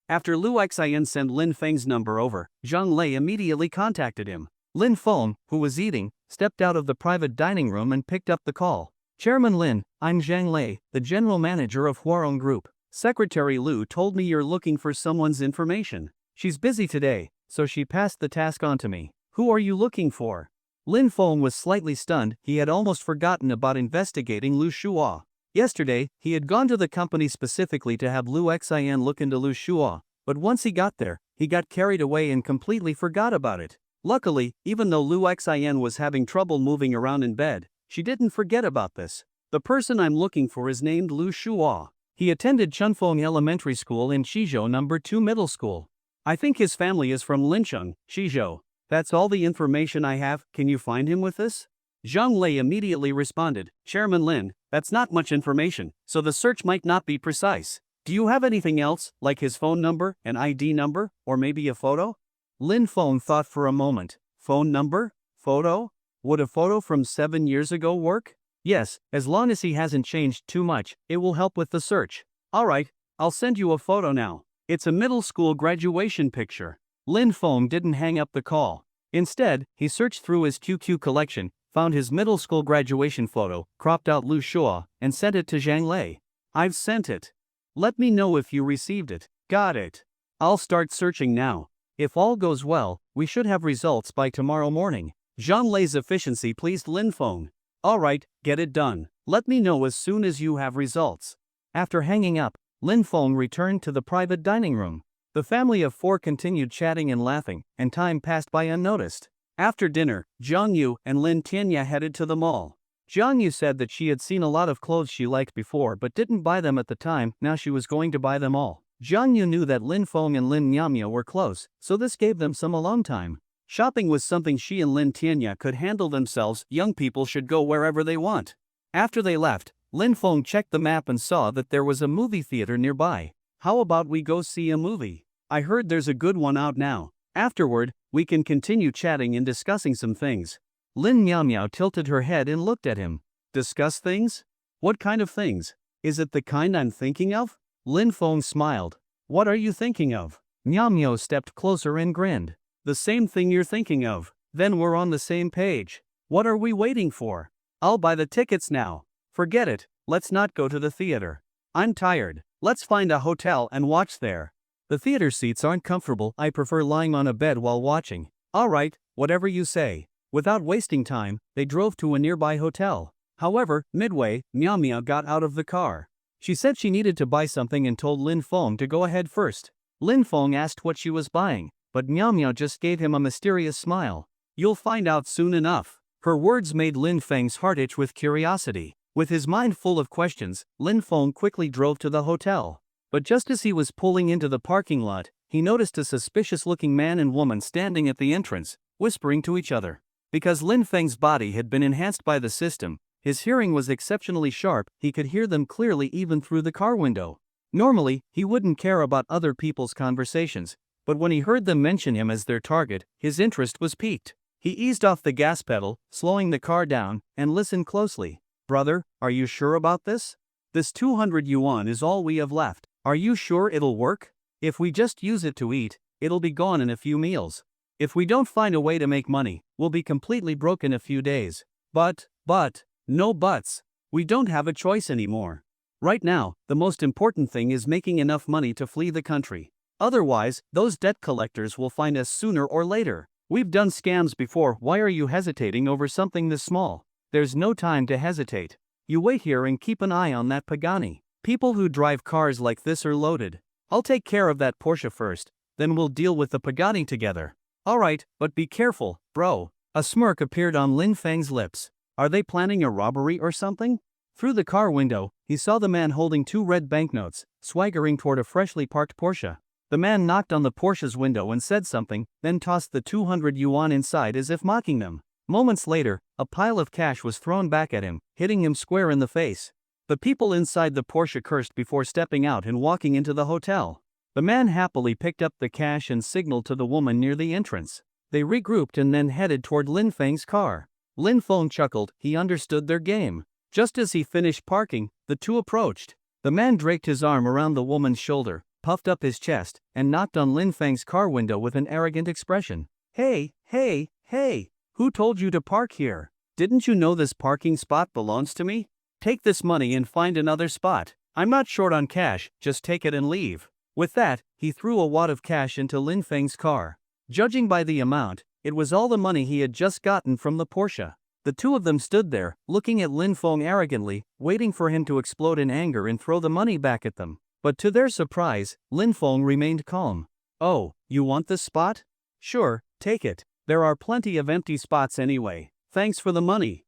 After Lu Xian sent Lin Feng's number over, Zhang Lei immediately contacted him. Lin Feng, who was eating, stepped out of the private dining room and picked up the call. Chairman Lin, I'm Zhang Lei, the general manager of Huarong Group. Secretary Liu told me you're looking for someone's information. She's busy today, so she passed the task on to me. Who are you looking for? Lin Feng was slightly stunned. He had almost forgotten about investigating Lu Shuo. Yesterday, he had gone to the company specifically to have Lu Xian look into Lu Shuo, but once he got there, he got carried away and completely forgot about it. Luckily, even though Lu Xian was having trouble moving around in bed, she didn't forget about this. The person I'm looking for is named Lu Shuo. He attended Chunfeng Elementary School in Shizhou No. 2 Middle School. I think his family is from Lincheng, Shizhou. That's all the information I have. Can you find him with this? Zhang Lei immediately responded, Chairman Lin, that's not much information, so the search might not be precise. Do you have anything else, like his phone number, an ID number, or maybe a photo? Lin Feng thought for a moment. Phone number? Photo? Would a photo from 7 years ago work? Yes, as long as he hasn't changed too much, it will help with the search. Alright, I'll send you a photo now. It's a middle school graduation picture. Lin Feng didn't hang up the call. Instead, he searched through his QQ collection, found his middle school graduation photo, cropped out Lu Shuo, and sent it to Zhang Lei. I've sent it. Let me know if you received it. Got it. I'll start searching now. If all goes well, we should have results by tomorrow morning. Zhang Lei's efficiency pleased Lin Feng. Alright, get it done. Let me know as soon as you have results. After hanging up, Lin Feng returned to the private dining room. The family of four continued chatting and laughing, and time passed by unnoticed. After dinner, Zhang Yu and Lin Tianya headed to the mall. Zhang Yu said that she had seen a lot of clothes she liked before but didn't buy them at the time. Now she was going to buy them all. Zhang Yu knew that Lin Feng and Lin Nyamya were close, so this gave them some alone time. Shopping was something she and Lin Tianya could handle themselves. Young people should go wherever they want. After they left, Lin Feng checked the map and saw that there was a movie theater nearby. How about we go see a movie? I heard there's a good one out now. Afterward, we can continue chatting and discussing some things. Lin Miao tilted her head and looked at him. Discuss things? What kind of things? Is it the kind I'm thinking of? Lin Feng smiled. What are you thinking of? Miao stepped closer and grinned. The same thing you're thinking of. Then we're on the same page. What are we waiting for? I'll buy the tickets now. Forget it, let's not go to the theater. I'm tired. Let's find a hotel and watch there. The theater seats aren't comfortable. I prefer lying on a bed while watching. Alright, whatever you say. Without wasting time, they drove to a nearby hotel. However, midway, Miao got out of the car. She said she needed to buy something and told Lin Feng to go ahead first. Lin Feng asked what she was buying. but Meow Meow just gave him a mysterious smile. You'll find out soon enough. Her words made Lin Feng's heart itch with curiosity. With his mind full of questions, Lin Feng quickly drove to the hotel. But just as he was pulling into the parking lot, he noticed a suspicious-looking man and woman standing at the entrance, whispering to each other. Because Lin Feng's body had been enhanced by the system, his hearing was exceptionally sharp. He could hear them clearly even through the car window. Normally, he wouldn't care about other people's conversations, but when he heard them mention him as their target, his interest was piqued. He eased off the gas pedal, slowing the car down, and listened closely. Brother, are you sure about this? This 200 yuan is all we have left. Are you sure it'll work? If we just use it to eat, it'll be gone in a few meals. If we don't find a way to make money, we'll be completely broke in a few days. But, no buts. We don't have a choice anymore. Right now, the most important thing is making enough money to flee the country. Otherwise, those debt collectors will find us sooner or later. We've done scams before. Why are you hesitating over something this small? There's no time to hesitate. You wait here and keep an eye on that Pagani. People who drive cars like this are loaded. I'll take care of that Porsche first, then we'll deal with the Pagani together. Alright, but be careful, bro. A smirk appeared on Lin Feng's lips. Are they planning a robbery or something? Through the car window, he saw the man holding 2 red banknotes, swaggering toward a freshly parked Porsche. The man knocked on the Porsche's window and said something, then tossed the 200 yuan inside as if mocking them. Moments later, a pile of cash was thrown back at him, hitting him square in the face. The people inside the Porsche cursed before stepping out and walking into the hotel. The man happily picked up the cash and signaled to the woman near the entrance. They regrouped and then headed toward Lin Feng's car. Lin Feng chuckled. He understood their game. Just as he finished parking, the two approached. The man draped his arm around the woman's shoulder, puffed up his chest, and knocked on Lin Feng's car window with an arrogant expression. Hey, who told you to park here? Didn't you know this parking spot belongs to me? Take this money and find another spot. I'm not short on cash, just take it and leave. With that, he threw a wad of cash into Lin Feng's car. Judging by the amount, it was all the money he had just gotten from the Porsche. The two of them stood there, looking at Lin Feng arrogantly, waiting for him to explode in anger and throw the money back at them. But to their surprise, Lin Feng remained calm. Oh, you want this spot? Sure, take it. There are plenty of empty spots anyway. Thanks for the money.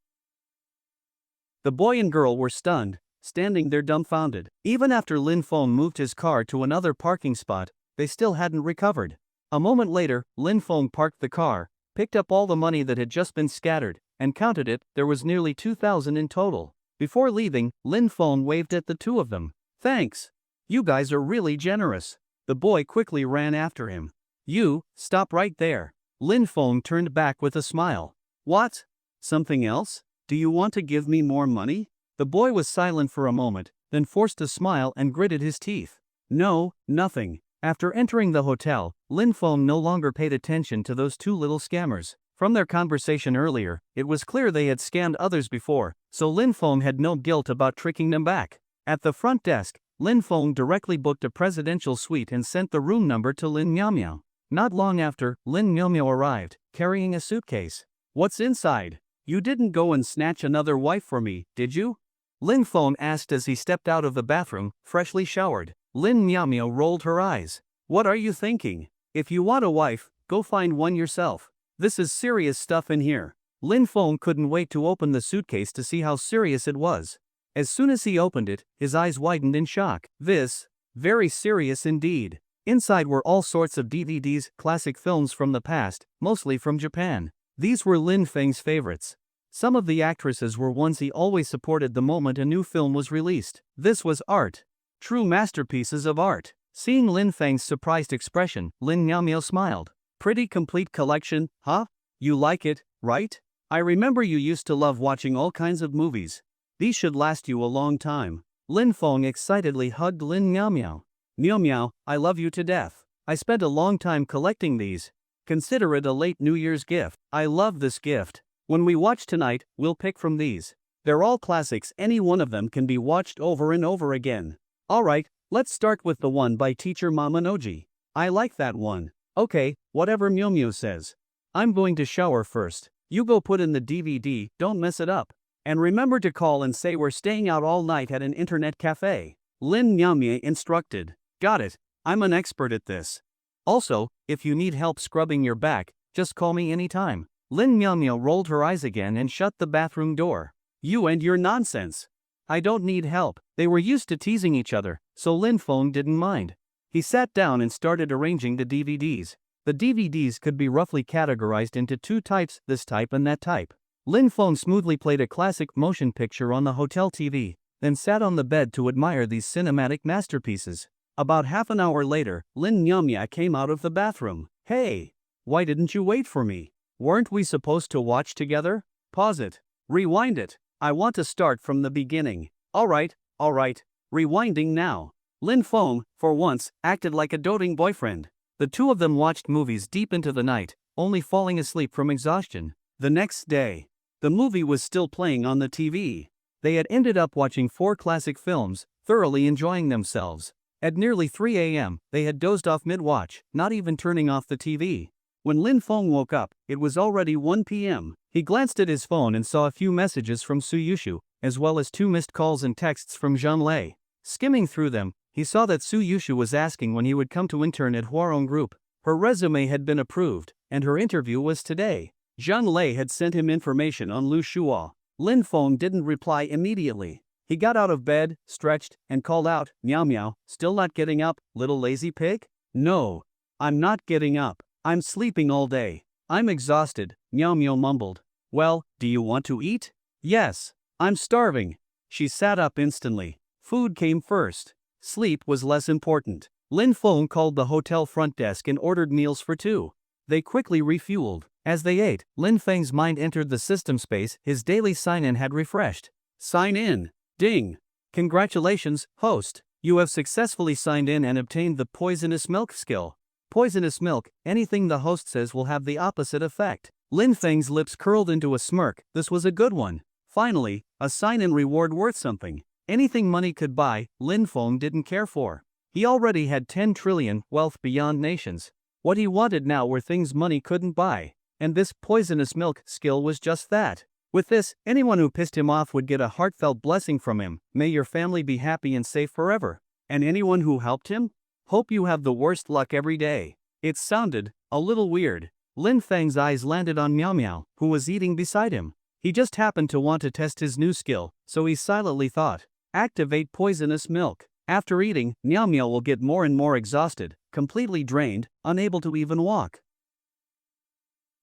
The boy and girl were stunned, standing there dumbfounded. Even after Lin Feng moved his car to another parking spot, they still hadn't recovered. A moment later, Lin Feng parked the car, picked up all the money that had just been scattered, and counted it. There was nearly 2,000 in total. Before leaving, Lin Feng waved at the two of them. Thanks. You guys are really generous. The boy quickly ran after him. You, stop right there. Lin Feng turned back with a smile. What? Something else? Do you want to give me more money? The boy was silent for a moment, then forced a smile and gritted his teeth. No, nothing. After entering the hotel, Lin Feng no longer paid attention to those two little scammers. From their conversation earlier, it was clear they had scammed others before, so Lin Feng had no guilt about tricking them back. At the front desk, Lin Feng directly booked a presidential suite and sent the room number to Lin Miao Miao. Not long after, Lin Miao Miao arrived, carrying a suitcase. What's inside? You didn't go and snatch another wife for me, did you? Lin Feng asked as he stepped out of the bathroom, freshly showered. Lin Miao Miao rolled her eyes. What are you thinking? If you want a wife, go find one yourself. This is serious stuff in here. Lin Feng couldn't wait to open the suitcase to see how serious it was. As soon as he opened it, his eyes widened in shock. This, very serious indeed. Inside were all sorts of DVDs, classic films from the past, mostly from Japan. These were Lin Feng's favorites. Some of the actresses were ones he always supported the moment a new film was released. This was art. True masterpieces of art. Seeing Lin Feng's surprised expression, Lin Miao Miao smiled. Pretty complete collection, huh? You like it, right? I remember you used to love watching all kinds of movies. These should last you a long time. Lin Feng excitedly hugged Lin Miao Miao. Miao Miao, I love you to death. I spent a long time collecting these. Consider it a late New Year's gift. I love this gift. When we watch tonight, we'll pick from these. They're all classics. Any one of them can be watched over and over again. Alright, let's start with the one by teacher Mamanoji. I like that one. Okay, whatever Miao Miao says. I'm going to shower first. You go put in the DVD, don't mess it up. And remember to call and say we're staying out all night at an internet cafe. Lin Miao Miao instructed. Got it. I'm an expert at this. Also, if you need help scrubbing your back, just call me anytime. Lin Miao rolled her eyes again and shut the bathroom door. You and your nonsense. I don't need help. They were used to teasing each other, so Lin Feng didn't mind. He sat down and started arranging the DVDs. The DVDs could be roughly categorized into two types, this type and that type. Lin Feng smoothly played a classic motion picture on the hotel TV, then sat on the bed to admire these cinematic masterpieces. About half an hour later, Lin Miao came out of the bathroom. Hey! Why didn't you wait for me? Weren't we supposed to watch together? Pause it. Rewind it. I want to start from the beginning. Alright. Rewinding now. Lin Feng, for once, acted like a doting boyfriend. The two of them watched movies deep into the night, only falling asleep from exhaustion. The next day, the movie was still playing on the TV. They had ended up watching 4 classic films, thoroughly enjoying themselves. At nearly 3 a.m., they had dozed off mid-watch, not even turning off the TV. When Lin Feng woke up, it was already 1 p.m. He glanced at his phone and saw a few messages from Suyushu, as well as 2 missed calls and texts from Zhang Lei. Skimming through them, he saw that Suyushu was asking when he would come to intern at Huarong Group. Her resume had been approved, and her interview was today. Zhang Lei had sent him information on Lu Shuo. Lin Feng didn't reply immediately. He got out of bed, stretched, and called out, Miao, still not getting up, little lazy pig? No. I'm not getting up. I'm sleeping all day. I'm exhausted, Miao mumbled. Well, do you want to eat? Yes. I'm starving. She sat up instantly. Food came first. Sleep was less important. Lin Feng called the hotel front desk and ordered meals for 2. They quickly refueled. As they ate, Lin Feng's mind entered the system space. His daily sign-in had refreshed. Sign in. Ding. Congratulations, host. You have successfully signed in and obtained the poisonous milk skill. Poisonous milk, anything the host says will have the opposite effect. Lin Feng's lips curled into a smirk. This was a good one. Finally, a sign-in reward worth something. Anything money could buy, Lin Feng didn't care for. He already had 10 trillion, wealth beyond nations. What he wanted now were things money couldn't buy. And this poisonous milk skill was just that. With this, anyone who pissed him off would get a heartfelt blessing from him. May your family be happy and safe forever. And anyone who helped him? Hope you have the worst luck every day. It sounded a little weird. Lin Feng's eyes landed on Miao, who was eating beside him. He just happened to want to test his new skill, so he silently thought, activate poisonous milk. After eating, Miao will get more and more exhausted, completely drained, unable to even walk.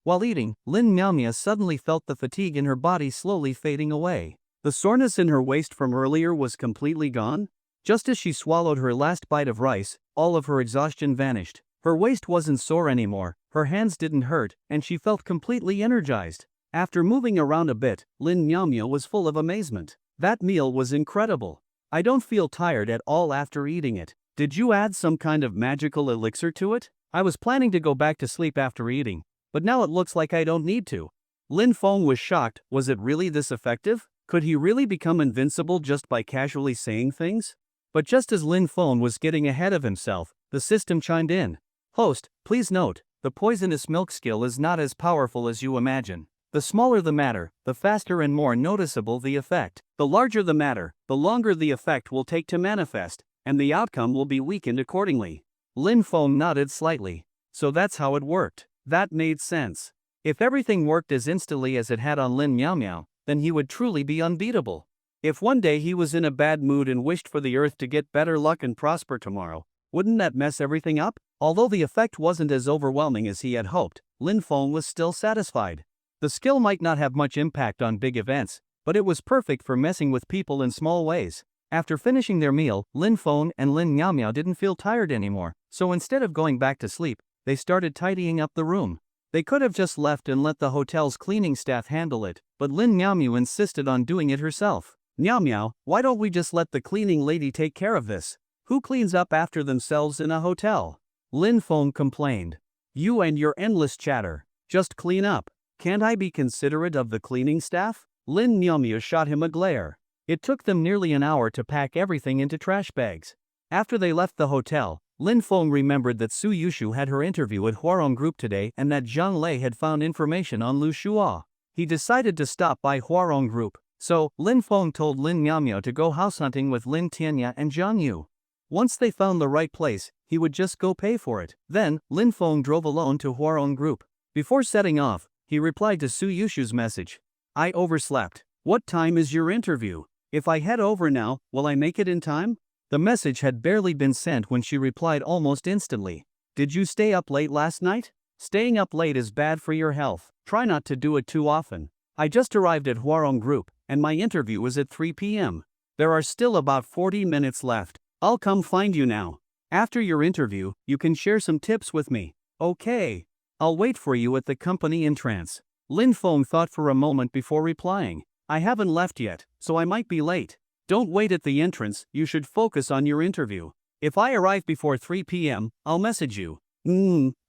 While eating, Lin Miao suddenly felt the fatigue in her body slowly fading away. The soreness in her waist from earlier was completely gone. Just as she swallowed her last bite of rice, all of her exhaustion vanished. Her waist wasn't sore anymore, her hands didn't hurt, and she felt completely energized. After moving around a bit, Lin Miao was full of amazement. That meal was incredible. I don't feel tired at all after eating it. Did you add some kind of magical elixir to it? I was planning to go back to sleep after eating, but now it looks like I don't need to. Lin Feng was shocked. Was it really this effective? Could he really become invincible just by casually saying things? But just as Lin Feng was getting ahead of himself, the system chimed in. Host, please note, the poisonous milk skill is not as powerful as you imagine. The smaller the matter, the faster and more noticeable the effect. The larger the matter, the longer the effect will take to manifest, and the outcome will be weakened accordingly. Lin Feng nodded slightly. So that's how it worked. That made sense. If everything worked as instantly as it had on Lin Miao, then he would truly be unbeatable. If one day he was in a bad mood and wished for the earth to get better luck and prosper tomorrow, wouldn't that mess everything up? Although the effect wasn't as overwhelming as he had hoped, Lin Feng was still satisfied. The skill might not have much impact on big events, but it was perfect for messing with people in small ways. After finishing their meal, Lin Feng and Lin Miao didn't feel tired anymore, so instead of going back to sleep, they started tidying up the room. They could have just left and let the hotel's cleaning staff handle it, but Lin Miao insisted on doing it herself. Miao, why don't we just let the cleaning lady take care of this? Who cleans up after themselves in a hotel? Lin Feng complained. You and your endless chatter. Just clean up. Can't I be considerate of the cleaning staff? Lin Miao shot him a glare. It took them nearly an hour to pack everything into trash bags. After they left the hotel, Lin Feng remembered that Suyushu had her interview at Huarong Group today and that Zhang Lei had found information on Lu Shuo. He decided to stop by Huarong Group, so Lin Feng told Lin Miao to go house hunting with Lin Tianya and Zhang Yu. Once they found the right place, he would just go pay for it. Then, Lin Feng drove alone to Huarong Group. Before setting off, he replied to Suyushu's message. I overslept. What time is your interview? If I head over now, will I make it in time? The message had barely been sent when she replied almost instantly. Did you stay up late last night? Staying up late is bad for your health. Try not to do it too often. I just arrived at Huarong Group, and my interview is at 3 p.m. There are still about 40 minutes left. I'll come find you now. After your interview, you can share some tips with me. Okay. I'll wait for you at the company entrance. Lin Feng thought for a moment before replying. I haven't left yet, so I might be late. Don't wait at the entrance, you should focus on your interview. If I arrive before 3 p.m., I'll message you.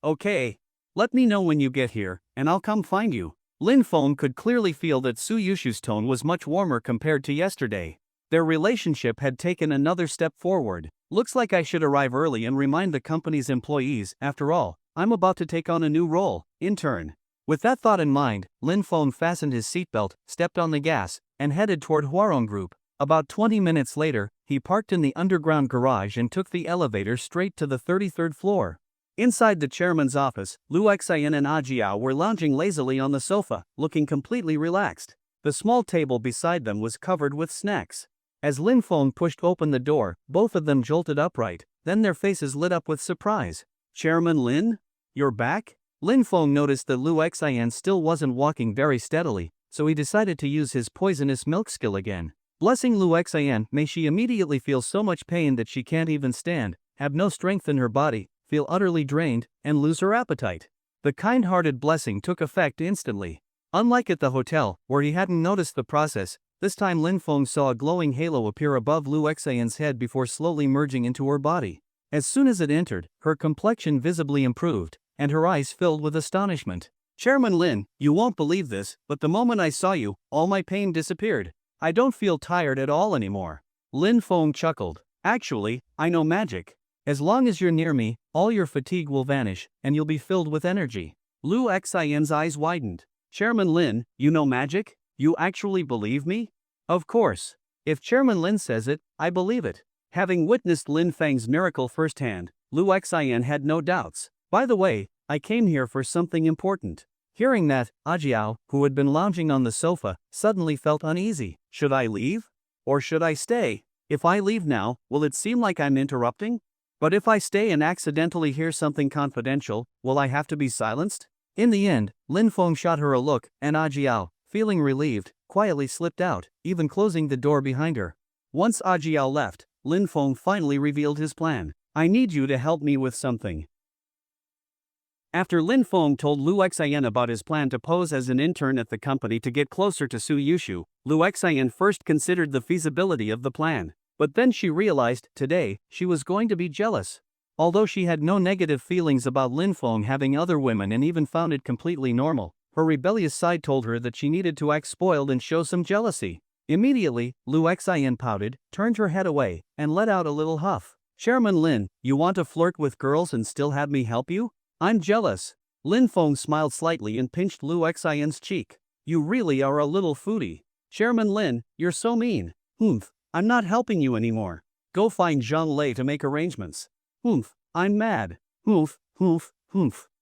Okay. Let me know when you get here, and I'll come find you. Lin Feng could clearly feel that Suyushu's tone was much warmer compared to yesterday. Their relationship had taken another step forward. Looks like I should arrive early and remind the company's employees, after all, I'm about to take on a new role, intern. With that thought in mind, Lin Feng fastened his seatbelt, stepped on the gas, and headed toward Huarong Group. About 20 minutes later, he parked in the underground garage and took the elevator straight to the 33rd floor. Inside the chairman's office, Lu Xian and Ajiao were lounging lazily on the sofa, looking completely relaxed. The small table beside them was covered with snacks. As Lin Feng pushed open the door, both of them jolted upright, then their faces lit up with surprise. Chairman Lin? You're back? Lin Feng noticed that Lu Xian still wasn't walking very steadily, so he decided to use his poisonous milk skill again. Blessing Lu Xian, may she immediately feel so much pain that she can't even stand, have no strength in her body, feel utterly drained, and lose her appetite. The kind-hearted blessing took effect instantly. Unlike at the hotel, where he hadn't noticed the process, this time Lin Feng saw a glowing halo appear above Lu Xian's head before slowly merging into her body. As soon as it entered, her complexion visibly improved, and her eyes filled with astonishment. Chairman Lin, you won't believe this, but the moment I saw you, all my pain disappeared. I don't feel tired at all anymore. Lin Feng chuckled. Actually, I know magic. As long as you're near me, all your fatigue will vanish, and you'll be filled with energy. Lu Xian's eyes widened. Chairman Lin, you know magic? You actually believe me? Of course. If Chairman Lin says it, I believe it. Having witnessed Lin Feng's miracle firsthand, Lu Xian had no doubts. By the way, I came here for something important. Hearing that, Ajiao, who had been lounging on the sofa, suddenly felt uneasy. Should I leave? Or should I stay? If I leave now, will it seem like I'm interrupting? But if I stay and accidentally hear something confidential, will I have to be silenced? In the end, Lin Feng shot her a look, and Ajiao, feeling relieved, quietly slipped out, even closing the door behind her. Once Ajiao left, Lin Feng finally revealed his plan. I need you to help me with something. After Lin Feng told Lu Xian about his plan to pose as an intern at the company to get closer to Suyushu, Lu Xian first considered the feasibility of the plan. But then she realized, today, she was going to be jealous. Although she had no negative feelings about Lin Feng having other women and even found it completely normal, her rebellious side told her that she needed to act spoiled and show some jealousy. Immediately, Lu Xian pouted, turned her head away, and let out a little huff. Chairman Lin, you want to flirt with girls and still have me help you? I'm jealous. Lin Feng smiled slightly and pinched Lu Xian's cheek. You really are a little foodie. Chairman Lin, you're so mean. I'm not helping you anymore. Go find Zhang Lei to make arrangements. I'm mad. Lu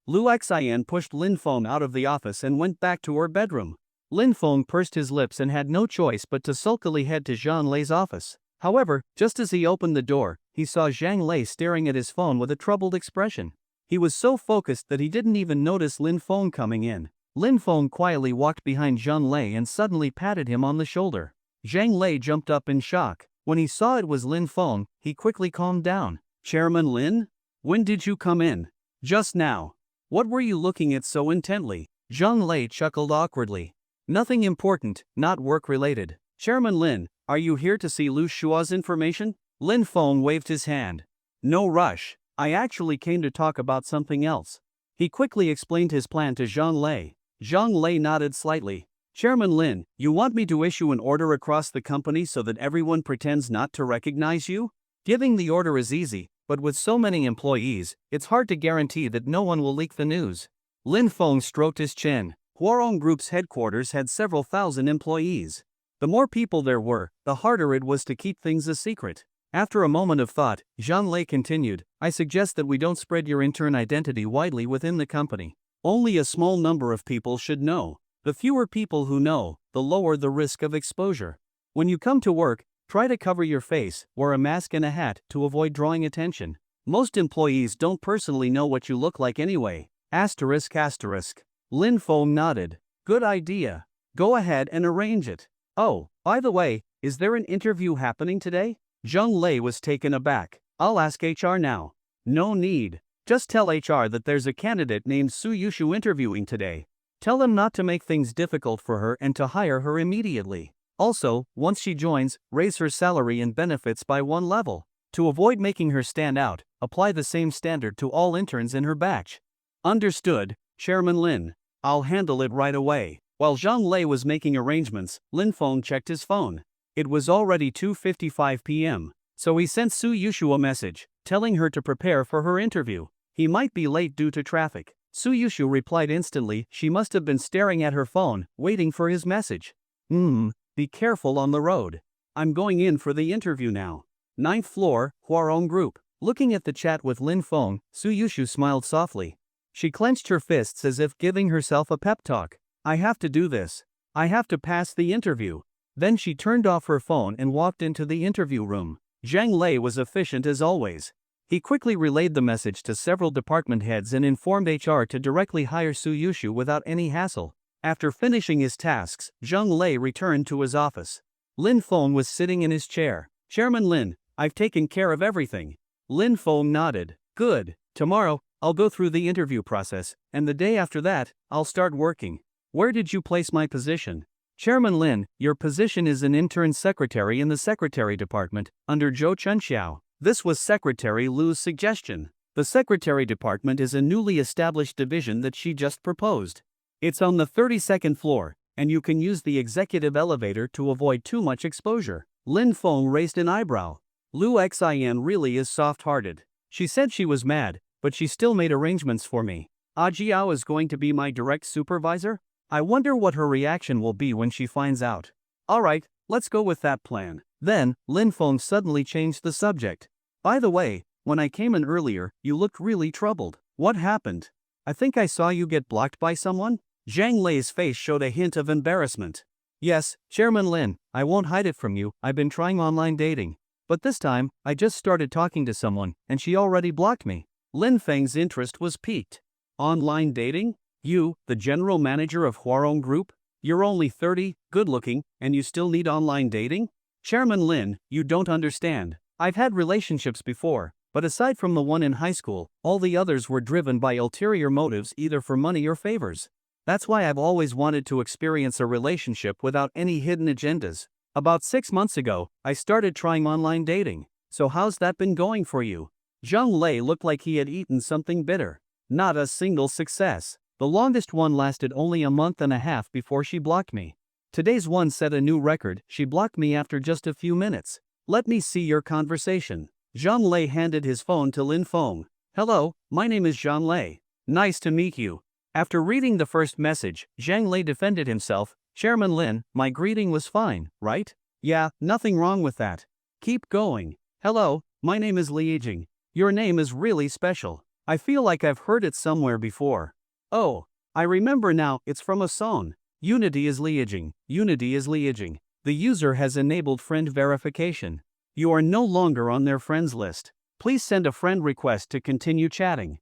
Xian pushed Lin Feng out of the office and went back to her bedroom. Lin Feng pursed his lips and had no choice but to sulkily head to Zhang Lei's office. However, just as he opened the door, he saw Zhang Lei staring at his phone with a troubled expression. He was so focused that he didn't even notice Lin Feng coming in. Lin Feng quietly walked behind Zhang Lei and suddenly patted him on the shoulder. Zhang Lei jumped up in shock. When he saw it was Lin Feng, he quickly calmed down. Chairman Lin? When did you come in? Just now. What were you looking at so intently? Zhang Lei chuckled awkwardly. Nothing important, not work-related. Chairman Lin, are you here to see Lu Shua's information? Lin Feng waved his hand. No rush. I actually came to talk about something else. He quickly explained his plan to Zhang Lei. Zhang Lei nodded slightly. Chairman Lin, you want me to issue an order across the company so that everyone pretends not to recognize you? Giving the order is easy, but with so many employees, it's hard to guarantee that no one will leak the news. Lin Feng stroked his chin. Huarong Group's headquarters had several thousand employees. The more people there were, the harder it was to keep things a secret. After a moment of thought, Zhang Lei continued, I suggest that we don't spread your intern identity widely within the company. Only a small number of people should know. The fewer people who know, the lower the risk of exposure. When you come to work, try to cover your face, wear a mask and a hat to avoid drawing attention. Most employees don't personally know what you look like anyway. Asterisk asterisk. Lin Feng nodded. Good idea. Go ahead and arrange it. Oh, by the way, is there an interview happening today? Zhang Lei was taken aback. I'll ask HR now. No need. Just tell HR that there's a candidate named Suyushu interviewing today. Tell them not to make things difficult for her and to hire her immediately. Also, once she joins, raise her salary and benefits by 1 level. To avoid making her stand out, apply the same standard to all interns in her batch. Understood, Chairman Lin. I'll handle it right away. While Zhang Lei was making arrangements, Lin Feng checked his phone. It was already 2:55 p.m., so he sent Suyushu a message, telling her to prepare for her interview. He might be late due to traffic. Suyushu replied instantly. She must have been staring at her phone, waiting for his message. Be careful on the road. I'm going in for the interview now. 9th floor, Huarong Group. Looking at the chat with Lin Feng, Suyushu smiled softly. She clenched her fists as if giving herself a pep talk. I have to do this. I have to pass the interview. Then she turned off her phone and walked into the interview room. Zhang Lei was efficient as always. He quickly relayed the message to several department heads and informed HR to directly hire Suyushu without any hassle. After finishing his tasks, Zhang Lei returned to his office. Lin Feng was sitting in his chair. Chairman Lin, I've taken care of everything. Lin Feng nodded. Good. Tomorrow, I'll go through the interview process, and the day after that, I'll start working. Where did you place my position? Chairman Lin, your position is an intern secretary in the secretary department, under Zhou Chunxiao. This was Secretary Lu's suggestion. The secretary department is a newly established division that she just proposed. It's on the 32nd floor, and you can use the executive elevator to avoid too much exposure. Lin Feng raised an eyebrow. Lu Xin really is soft-hearted. She said she was mad, but she still made arrangements for me. Jiao is going to be my direct supervisor? I wonder what her reaction will be when she finds out. Alright, let's go with that plan. Then, Lin Feng suddenly changed the subject. By the way, when I came in earlier, you looked really troubled. What happened? I think I saw you get blocked by someone? Zhang Lei's face showed a hint of embarrassment. Yes, Chairman Lin, I won't hide it from you, I've been trying online dating. But this time, I just started talking to someone, and she already blocked me. Lin Feng's interest was piqued. Online dating? You, the general manager of Huarong Group? You're only 30, good-looking, and you still need online dating? Chairman Lin, you don't understand. I've had relationships before, but aside from the one in high school, all the others were driven by ulterior motives, either for money or favors. That's why I've always wanted to experience a relationship without any hidden agendas. About 6 months ago, I started trying online dating. So how's that been going for you? Zhang Lei looked like he had eaten something bitter. Not a single success. The longest one lasted only a month and a half before she blocked me. Today's one set a new record. She blocked me after just a few minutes. Let me see your conversation. Zhang Lei handed his phone to Lin Feng. Hello, my name is Zhang Lei. Nice to meet you. After reading the first message, Zhang Lei defended himself. Chairman Lin, my greeting was fine, right? Yeah, nothing wrong with that. Keep going. Hello, my name is Li Yijing. Your name is really special. I feel like I've heard it somewhere before. Oh, I remember now, it's from a song. Unity is Li Yijing. Unity is Li Yijing. The user has enabled friend verification. You are no longer on their friends list. Please send a friend request to continue chatting.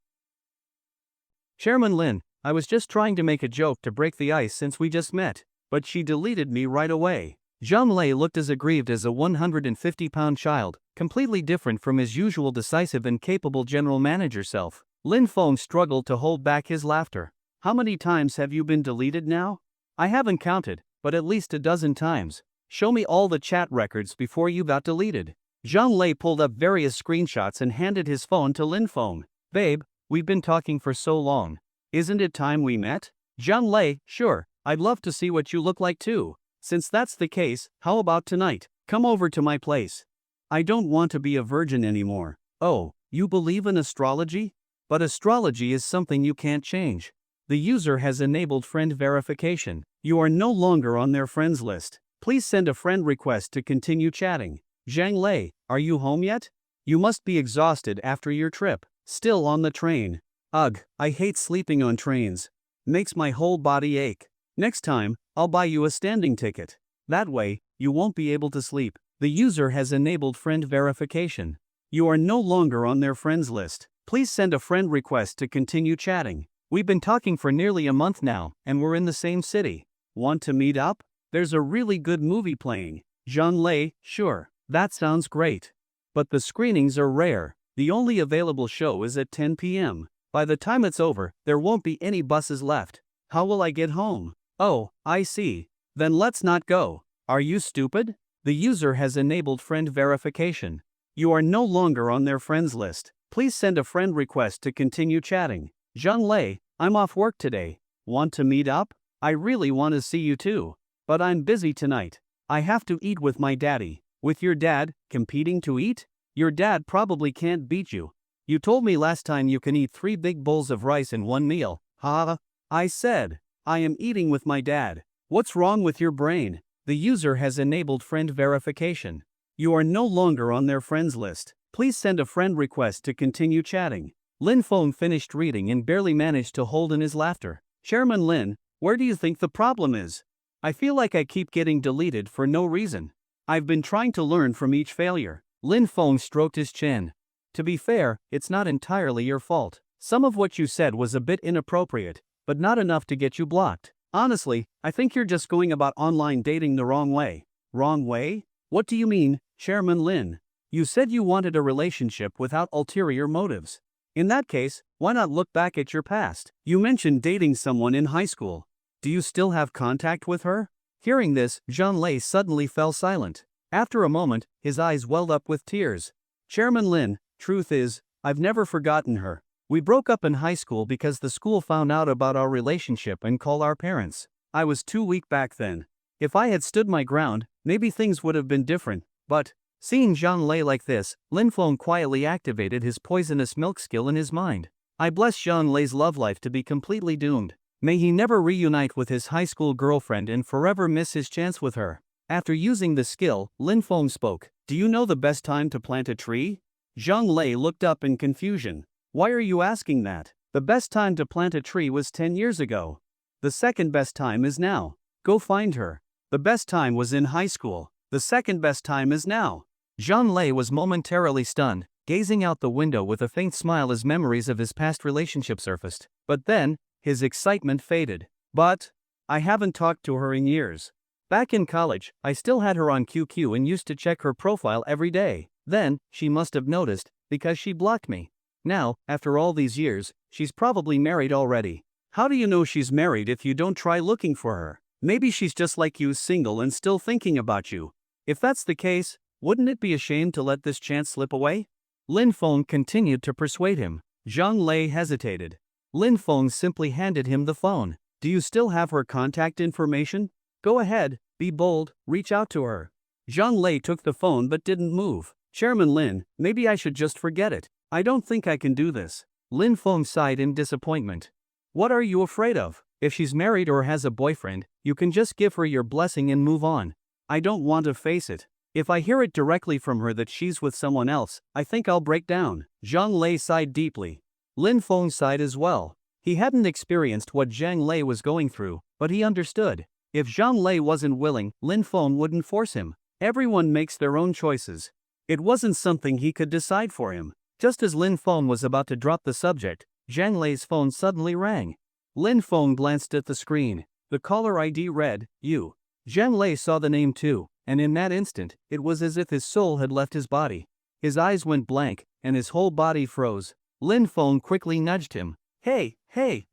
Chairman Lin, I was just trying to make a joke to break the ice since we just met, but she deleted me right away. Zhang Lei looked as aggrieved as a 150-pound child, completely different from his usual decisive and capable general manager self. Lin Feng struggled to hold back his laughter. How many times have you been deleted now? I haven't counted, but at least a dozen times. Show me all the chat records before you got deleted. Zhang Lei pulled up various screenshots and handed his phone to Lin Feng. Babe, we've been talking for so long. Isn't it time we met? Zhang Lei, sure, I'd love to see what you look like too. Since that's the case, how about tonight? Come over to my place. I don't want to be a virgin anymore. Oh, you believe in astrology? But astrology is something you can't change. The user has enabled friend verification. You are no longer on their friends list. Please send a friend request to continue chatting. Zhang Lei, Are you home yet? You must be exhausted after your trip. Still on the train. Ugh, I hate sleeping on trains. Makes my whole body ache. Next time, I'll buy you a standing ticket. That way, you won't be able to sleep. The user has enabled friend verification. You are no longer on their friends list. Please send a friend request to continue chatting. We've been talking for nearly a month now, and we're in the same city. Want to meet up? There's a really good movie playing. Jean Lei, sure. That sounds great. But the screenings are rare. The only available show is at 10 p.m. By the time it's over, there won't be any buses left. How will I get home? Oh, I see. Then let's not go. Are you stupid? The user has enabled friend verification. You are no longer on their friends list. Please send a friend request to continue chatting. Jean Lei, I'm off work today. Want to meet up? I really want to see you too. But I'm busy tonight. I have to eat with my daddy. With your dad, competing to eat? Your dad probably can't beat you. You told me last time you can eat 3 big bowls of rice in one meal. Ha! I said, I am eating with my dad. What's wrong with your brain? The user has enabled friend verification. You are no longer on their friends list. Please send a friend request to continue chatting. Lin Feng finished reading and barely managed to hold in his laughter. Chairman Lin, where do you think the problem is? I feel like I keep getting deleted for no reason. I've been trying to learn from each failure. Lin Feng stroked his chin. To be fair, it's not entirely your fault. Some of what you said was a bit inappropriate, but not enough to get you blocked. Honestly, I think you're just going about online dating the wrong way. Wrong way? What do you mean, Chairman Lin? You said you wanted a relationship without ulterior motives. In that case, why not look back at your past? You mentioned dating someone in high school. Do you still have contact with her? Hearing this, Jean Lei suddenly fell silent. After a moment, his eyes welled up with tears. Chairman Lin, truth is, I've never forgotten her. We broke up in high school because the school found out about our relationship and called our parents. I was too weak back then. If I had stood my ground, maybe things would have been different, but, seeing Jean Lei like this, Lin Feng quietly activated his poisonous milk skill in his mind. I bless Jean Lei's love life to be completely doomed. May he never reunite with his high school girlfriend and forever miss his chance with her. After using the skill, Lin Feng spoke. Do you know the best time to plant a tree? Zhang Lei looked up in confusion. Why are you asking that? The best time to plant a tree was 10 years ago. The second best time is now. Go find her. The best time was in high school. The second best time is now. Zhang Lei was momentarily stunned, gazing out the window with a faint smile as memories of his past relationship surfaced. But then, his excitement faded. But, I haven't talked to her in years. Back in college, I still had her on QQ and used to check her profile every day. Then, she must have noticed, because she blocked me. Now, after all these years, she's probably married already. How do you know she's married if you don't try looking for her? Maybe she's just like you, single and still thinking about you. If that's the case, wouldn't it be a shame to let this chance slip away? Lin Feng continued to persuade him. Zhang Lei hesitated. Lin Feng simply handed him the phone. Do you still have her contact information? Go ahead, be bold, reach out to her. Zhang Lei took the phone but didn't move. Chairman Lin, maybe I should just forget it. I don't think I can do this. Lin Feng sighed in disappointment. What are you afraid of? If she's married or has a boyfriend, you can just give her your blessing and move on. I don't want to face it. If I hear it directly from her that she's with someone else, I think I'll break down. Zhang Lei sighed deeply. Lin Feng sighed as well. He hadn't experienced what Zhang Lei was going through, but he understood. If Zhang Lei wasn't willing, Lin Feng wouldn't force him. Everyone makes their own choices. It wasn't something he could decide for him. Just as Lin Feng was about to drop the subject, Zhang Lei's phone suddenly rang. Lin Feng glanced at the screen. The caller ID read, You. Zhang Lei saw the name too, and in that instant, it was as if his soul had left his body. His eyes went blank, and his whole body froze. Lin Feng quickly nudged him. Hey,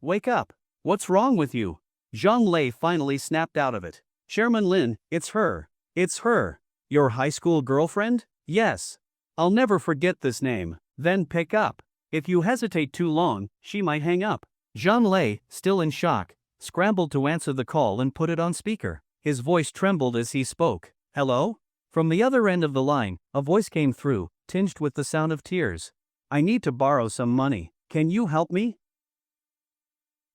wake up. What's wrong with you? Zhang Lei finally snapped out of it. Chairman Lin, it's her. It's her. Your high school girlfriend? Yes. I'll never forget this name. Then pick up. If you hesitate too long, she might hang up. Zhang Lei, still in shock, scrambled to answer the call and put it on speaker. His voice trembled as he spoke. Hello? From the other end of the line, a voice came through, tinged with the sound of tears. I need to borrow some money. Can you help me?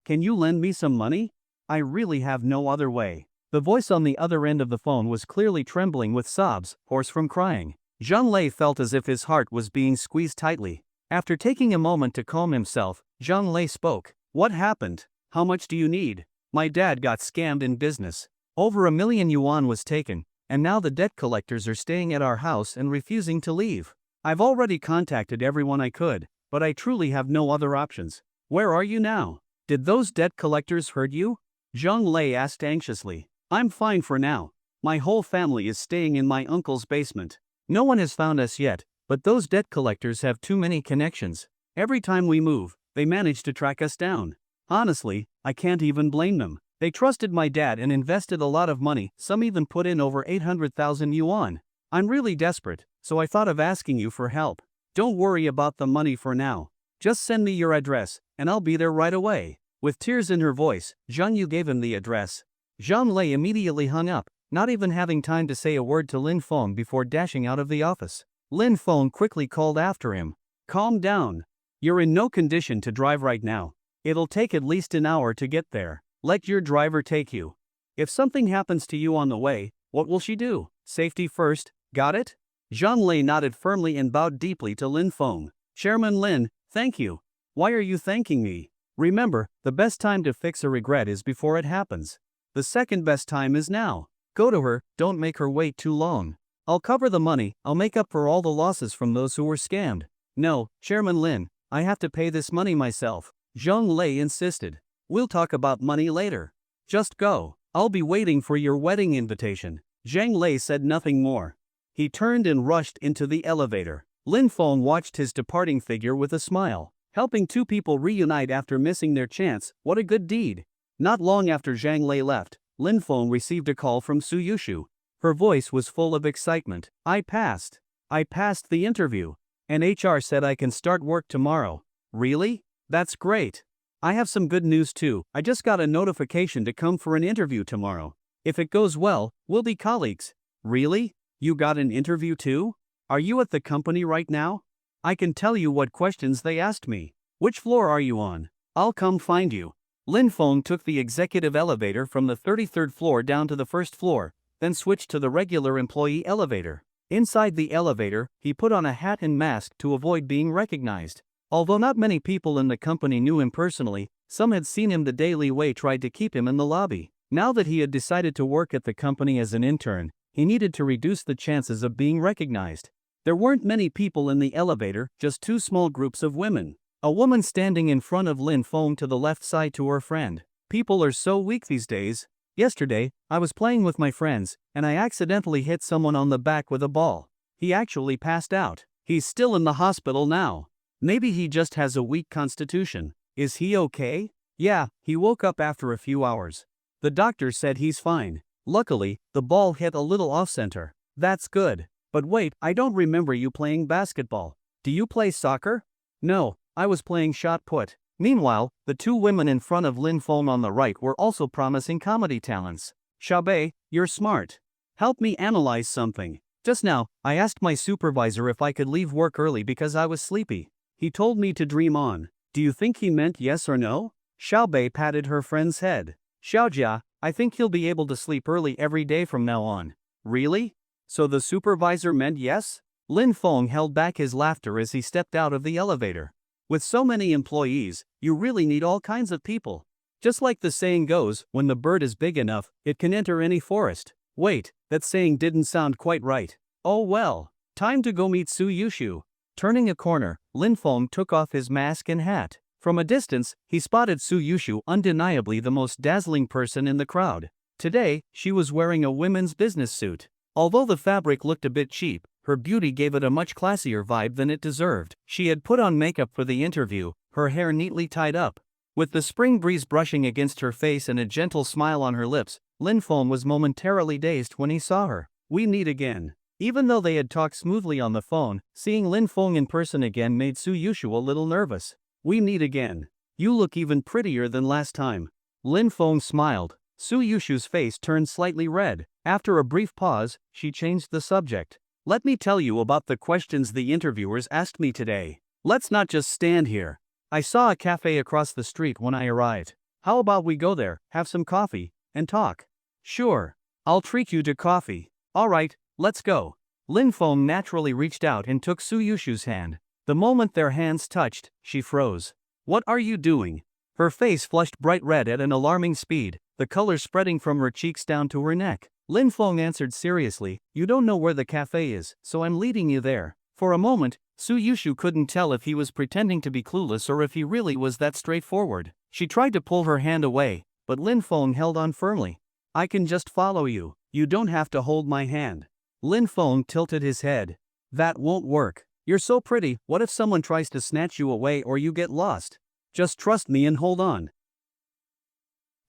Can you lend me some money? I really have no other way. The voice on the other end of the phone was clearly trembling with sobs, hoarse from crying. Zhang Lei felt as if his heart was being squeezed tightly. After taking a moment to calm himself, Zhang Lei spoke. What happened? How much do you need? My dad got scammed in business. Over 1 million yuan was taken, and now the debt collectors are staying at our house and refusing to leave. I've already contacted everyone I could, but I truly have no other options. Where are you now? Did those debt collectors hurt you? Zhang Lei asked anxiously. I'm fine for now. My whole family is staying in my uncle's basement. No one has found us yet, but those debt collectors have too many connections. Every time we move, they manage to track us down. Honestly, I can't even blame them. They trusted my dad and invested a lot of money, some even put in over 800,000 yuan. I'm really desperate, so I thought of asking you for help. Don't worry about the money for now. Just send me your address, and I'll be there right away. With tears in her voice, Zhang Yu gave him the address. Zhang Lei immediately hung up, not even having time to say a word to Lin Feng before dashing out of the office. Lin Feng quickly called after him. Calm down. You're in no condition to drive right now. It'll take at least an hour to get there. Let your driver take you. If something happens to you on the way, what will she do? Safety first, got it? Zhang Lei nodded firmly and bowed deeply to Lin Feng. Chairman Lin, thank you. Why are you thanking me? Remember, the best time to fix a regret is before it happens. The second best time is now. Go to her, don't make her wait too long. I'll cover the money, I'll make up for all the losses from those who were scammed. No, Chairman Lin, I have to pay this money myself. Zhang Lei insisted. We'll talk about money later. Just go. I'll be waiting for your wedding invitation. Zhang Lei said nothing more. He turned and rushed into the elevator. Lin Feng watched his departing figure with a smile. Helping two people reunite after missing their chance, what a good deed. Not long after Zhang Lei left, Lin Feng received a call from Suyushu. Her voice was full of excitement. I passed the interview. And HR said I can start work tomorrow. Really? That's great. I have some good news too. I just got a notification to come for an interview tomorrow. If it goes well, we'll be colleagues. Really? You got an interview too? Are you at the company right now? I can tell you what questions they asked me. Which floor are you on? I'll come find you. Lin Feng took the executive elevator from the 33rd floor down to the first floor, then switched to the regular employee elevator. Inside the elevator, he put on a hat and mask to avoid being recognized. Although not many people in the company knew him personally, some had seen him. The Daily Way tried to keep him in the lobby. Now that he had decided to work at the company as an intern, he needed to reduce the chances of being recognized. There weren't many people in the elevator, just two small groups of women. A woman standing in front of Lin Feng to the left side to her friend. People are so weak these days. Yesterday, I was playing with my friends, and I accidentally hit someone on the back with a ball. He actually passed out. He's still in the hospital now. Maybe he just has a weak constitution. Is he okay? Yeah, he woke up after a few hours. The doctor said he's fine. Luckily, the ball hit a little off-center. That's good. But wait, I don't remember you playing basketball. Do you play soccer? No, I was playing shot put. Meanwhile, the two women in front of Lin Feng on the right were also promising comedy talents. Xiaobei, you're smart. Help me analyze something. Just now, I asked my supervisor if I could leave work early because I was sleepy. He told me to dream on. Do you think he meant yes or no? Xiaobei patted her friend's head. Xiaojia, I think he'll be able to sleep early every day from now on. Really? So the supervisor meant yes? Lin Feng held back his laughter as he stepped out of the elevator. With so many employees, you really need all kinds of people. Just like the saying goes, when the bird is big enough, it can enter any forest. Wait, that saying didn't sound quite right. Oh well, time to go meet Suyushu. Turning a corner, Lin Feng took off his mask and hat. From a distance, he spotted Suyushu, undeniably the most dazzling person in the crowd. Today, she was wearing a women's business suit. Although the fabric looked a bit cheap, her beauty gave it a much classier vibe than it deserved. She had put on makeup for the interview, her hair neatly tied up. With the spring breeze brushing against her face and a gentle smile on her lips, Lin Feng was momentarily dazed when he saw her. We meet again. Even though they had talked smoothly on the phone, seeing Lin Feng in person again made Suyushu a little nervous. We meet again. You look even prettier than last time. Lin Feng smiled. Suyushu's face turned slightly red. After a brief pause, she changed the subject. Let me tell you about the questions the interviewers asked me today. Let's not just stand here. I saw a cafe across the street when I arrived. How about we go there, have some coffee, and talk? Sure. I'll treat you to coffee. Alright, let's go. Lin Feng naturally reached out and took Suyushu's hand. The moment their hands touched, she froze. "What are you doing?" Her face flushed bright red at an alarming speed, the color spreading from her cheeks down to her neck. Lin Feng answered seriously, "You don't know where the cafe is, so I'm leading you there." For a moment, Suyushu couldn't tell if he was pretending to be clueless or if he really was that straightforward. She tried to pull her hand away, but Lin Feng held on firmly. "I can just follow you. You don't have to hold my hand." Lin Feng tilted his head. "That won't work. You're so pretty, what if someone tries to snatch you away or you get lost? Just trust me and hold on."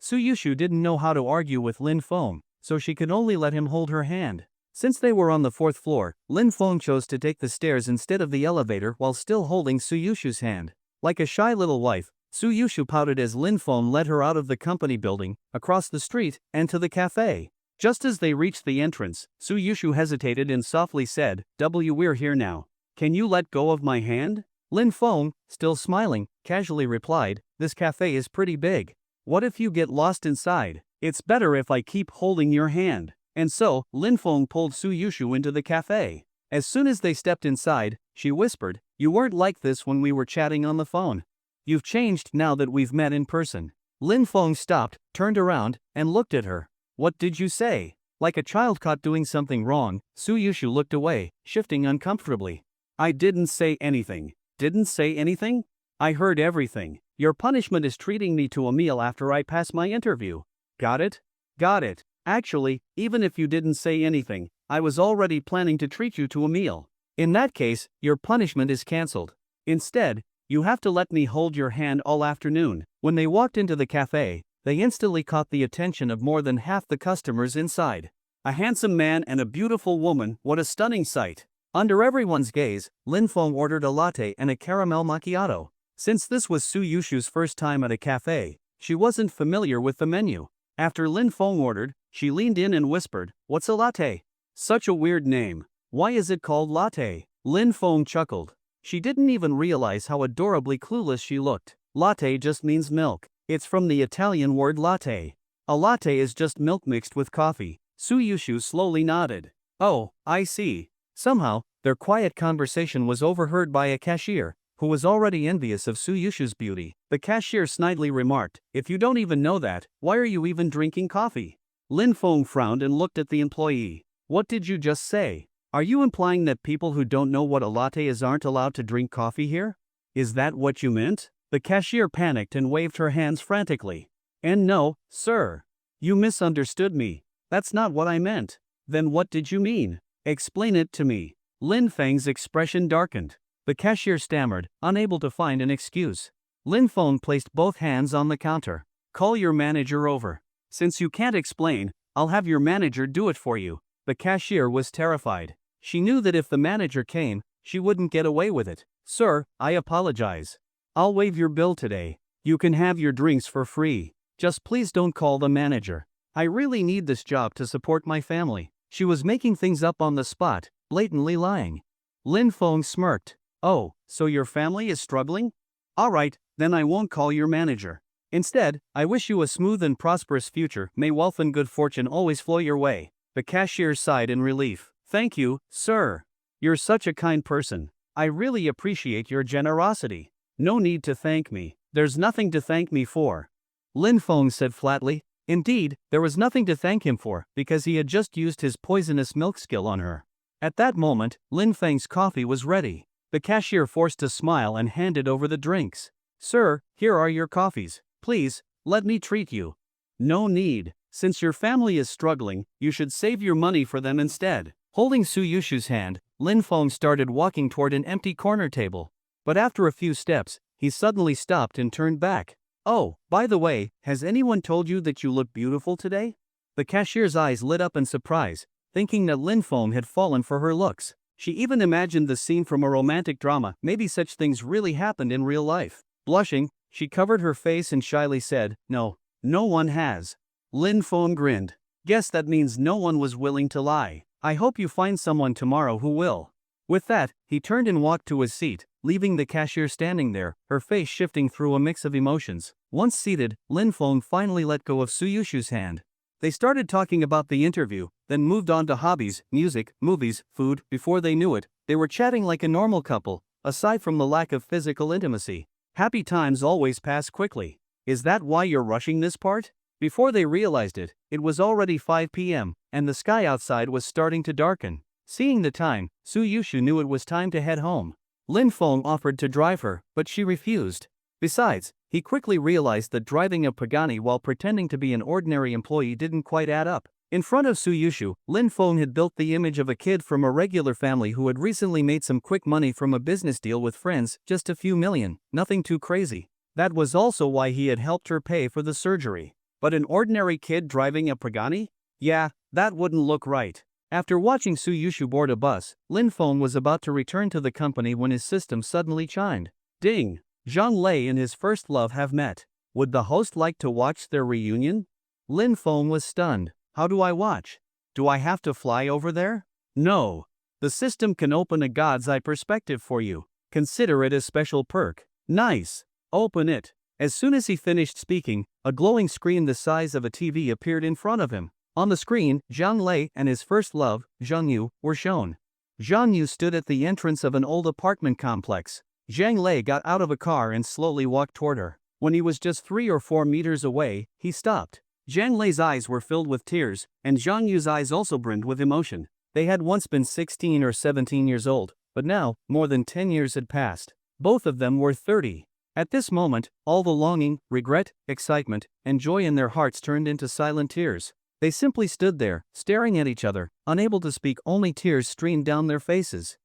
Suyushu didn't know how to argue with Lin Feng, so she could only let him hold her hand. Since they were on the 4th floor, Lin Feng chose to take the stairs instead of the elevator while still holding Suyushu's hand. Like a shy little wife, Suyushu pouted as Lin Feng led her out of the company building, across the street, and to the cafe. Just as they reached the entrance, Suyushu hesitated and softly said, "We're here now. Can you let go of my hand?" Lin Feng, still smiling, casually replied, "This cafe is pretty big. What if you get lost inside? It's better if I keep holding your hand." And so, Lin Feng pulled Suyushu into the cafe. As soon as they stepped inside, she whispered, "You weren't like this when we were chatting on the phone. You've changed now that we've met in person." Lin Feng stopped, turned around, and looked at her. "What did you say?" Like a child caught doing something wrong, Suyushu looked away, shifting uncomfortably. "I didn't say anything." "Didn't say anything?" "I heard everything. Your punishment is treating me to a meal after I pass my interview." "Got it?" "Got it. Actually, even if you didn't say anything, I was already planning to treat you to a meal. In that case, your punishment is cancelled. Instead, you have to let me hold your hand all afternoon." When they walked into the cafe, they instantly caught the attention of more than half the customers inside. A handsome man and a beautiful woman, what a stunning sight. Under everyone's gaze, Lin Feng ordered a latte and a caramel macchiato. Since this was Suyushu's first time at a cafe, she wasn't familiar with the menu. After Lin Feng ordered, she leaned in and whispered, "What's a latte?" "Such a weird name. Why is it called latte?" Lin Feng chuckled. She didn't even realize how adorably clueless she looked. Latte just means milk. It's from the Italian word latte. A latte is just milk mixed with coffee. Suyushu slowly nodded. "Oh, I see." Somehow, their quiet conversation was overheard by a cashier, who was already envious of Suyushu's beauty. The cashier snidely remarked, "If you don't even know that, why are you even drinking coffee?" Lin Feng frowned and looked at the employee. "What did you just say? Are you implying that people who don't know what a latte is aren't allowed to drink coffee here? Is that what you meant?" The cashier panicked and waved her hands frantically. "And no, sir. You misunderstood me. That's not what I meant." "Then what did you mean? Explain it to me." Lin Feng's expression darkened. The cashier stammered, unable to find an excuse. Lin Feng placed both hands on the counter. "Call your manager over. Since you can't explain, I'll have your manager do it for you." The cashier was terrified. She knew that if the manager came, she wouldn't get away with it. "Sir, I apologize. I'll waive your bill today. You can have your drinks for free. Just please don't call the manager. I really need this job to support my family." She was making things up on the spot, blatantly lying. Lin Feng smirked. "Oh, so your family is struggling? All right, then I won't call your manager. Instead, I wish you a smooth and prosperous future. May wealth and good fortune always flow your way." The cashier sighed in relief. "Thank you, sir. You're such a kind person. I really appreciate your generosity." "No need to thank me. There's nothing to thank me for," Lin Feng said flatly. Indeed, there was nothing to thank him for, because he had just used his poisonous milk skill on her. At that moment, Lin Feng's coffee was ready. The cashier forced a smile and handed over the drinks. "Sir, here are your coffees. Please, let me treat you." "No need. Since your family is struggling, you should save your money for them instead." Holding Suyushu's hand, Lin Feng started walking toward an empty corner table. But after a few steps, he suddenly stopped and turned back. "Oh, by the way, has anyone told you that you look beautiful today?" The cashier's eyes lit up in surprise, thinking that Lin Feng had fallen for her looks. She even imagined the scene from a romantic drama. Maybe such things really happened in real life. Blushing, she covered her face and shyly said, "No, no one has." Lin Feng grinned. "Guess that means no one was willing to lie. I hope you find someone tomorrow who will." With that, he turned and walked to his seat, leaving the cashier standing there, her face shifting through a mix of emotions. Once seated, Lin Feng finally let go of Suyushu's hand. They started talking about the interview, then moved on to hobbies, music, movies, food. Before they knew it, they were chatting like a normal couple, aside from the lack of physical intimacy. Happy times always pass quickly. Is that why you're rushing this part? Before they realized it, it was already 5 p.m., and the sky outside was starting to darken. Seeing the time, Suyushu knew it was time to head home. Lin Feng offered to drive her, but she refused. Besides, he quickly realized that driving a Pagani while pretending to be an ordinary employee didn't quite add up. In front of Suyushu, Lin Feng had built the image of a kid from a regular family who had recently made some quick money from a business deal with friends, just a few million, nothing too crazy. That was also why he had helped her pay for the surgery. But an ordinary kid driving a Pagani? Yeah, that wouldn't look right. After watching Suyushu board a bus, Lin Feng was about to return to the company when his system suddenly chimed. Ding! Zhang Lei and his first love have met. Would the host like to watch their reunion? Lin Feng was stunned. How do I watch? Do I have to fly over there? No. The system can open a god's eye perspective for you. Consider it a special perk. Nice. Open it. As soon as he finished speaking, a glowing screen the size of a TV appeared in front of him. On the screen, Zhang Lei and his first love, Zhang Yu, were shown. Zhang Yu stood at the entrance of an old apartment complex. Zhang Lei got out of a car and slowly walked toward her. When he was just 3 or 4 meters away, he stopped. Zhang Lei's eyes were filled with tears, and Zhang Yu's eyes also brimmed with emotion. They had once been 16 or 17 years old, but now, more than 10 years had passed. Both of them were 30. At this moment, all the longing, regret, excitement, and joy in their hearts turned into silent tears. They simply stood there, staring at each other, unable to speak. Only tears streamed down their faces.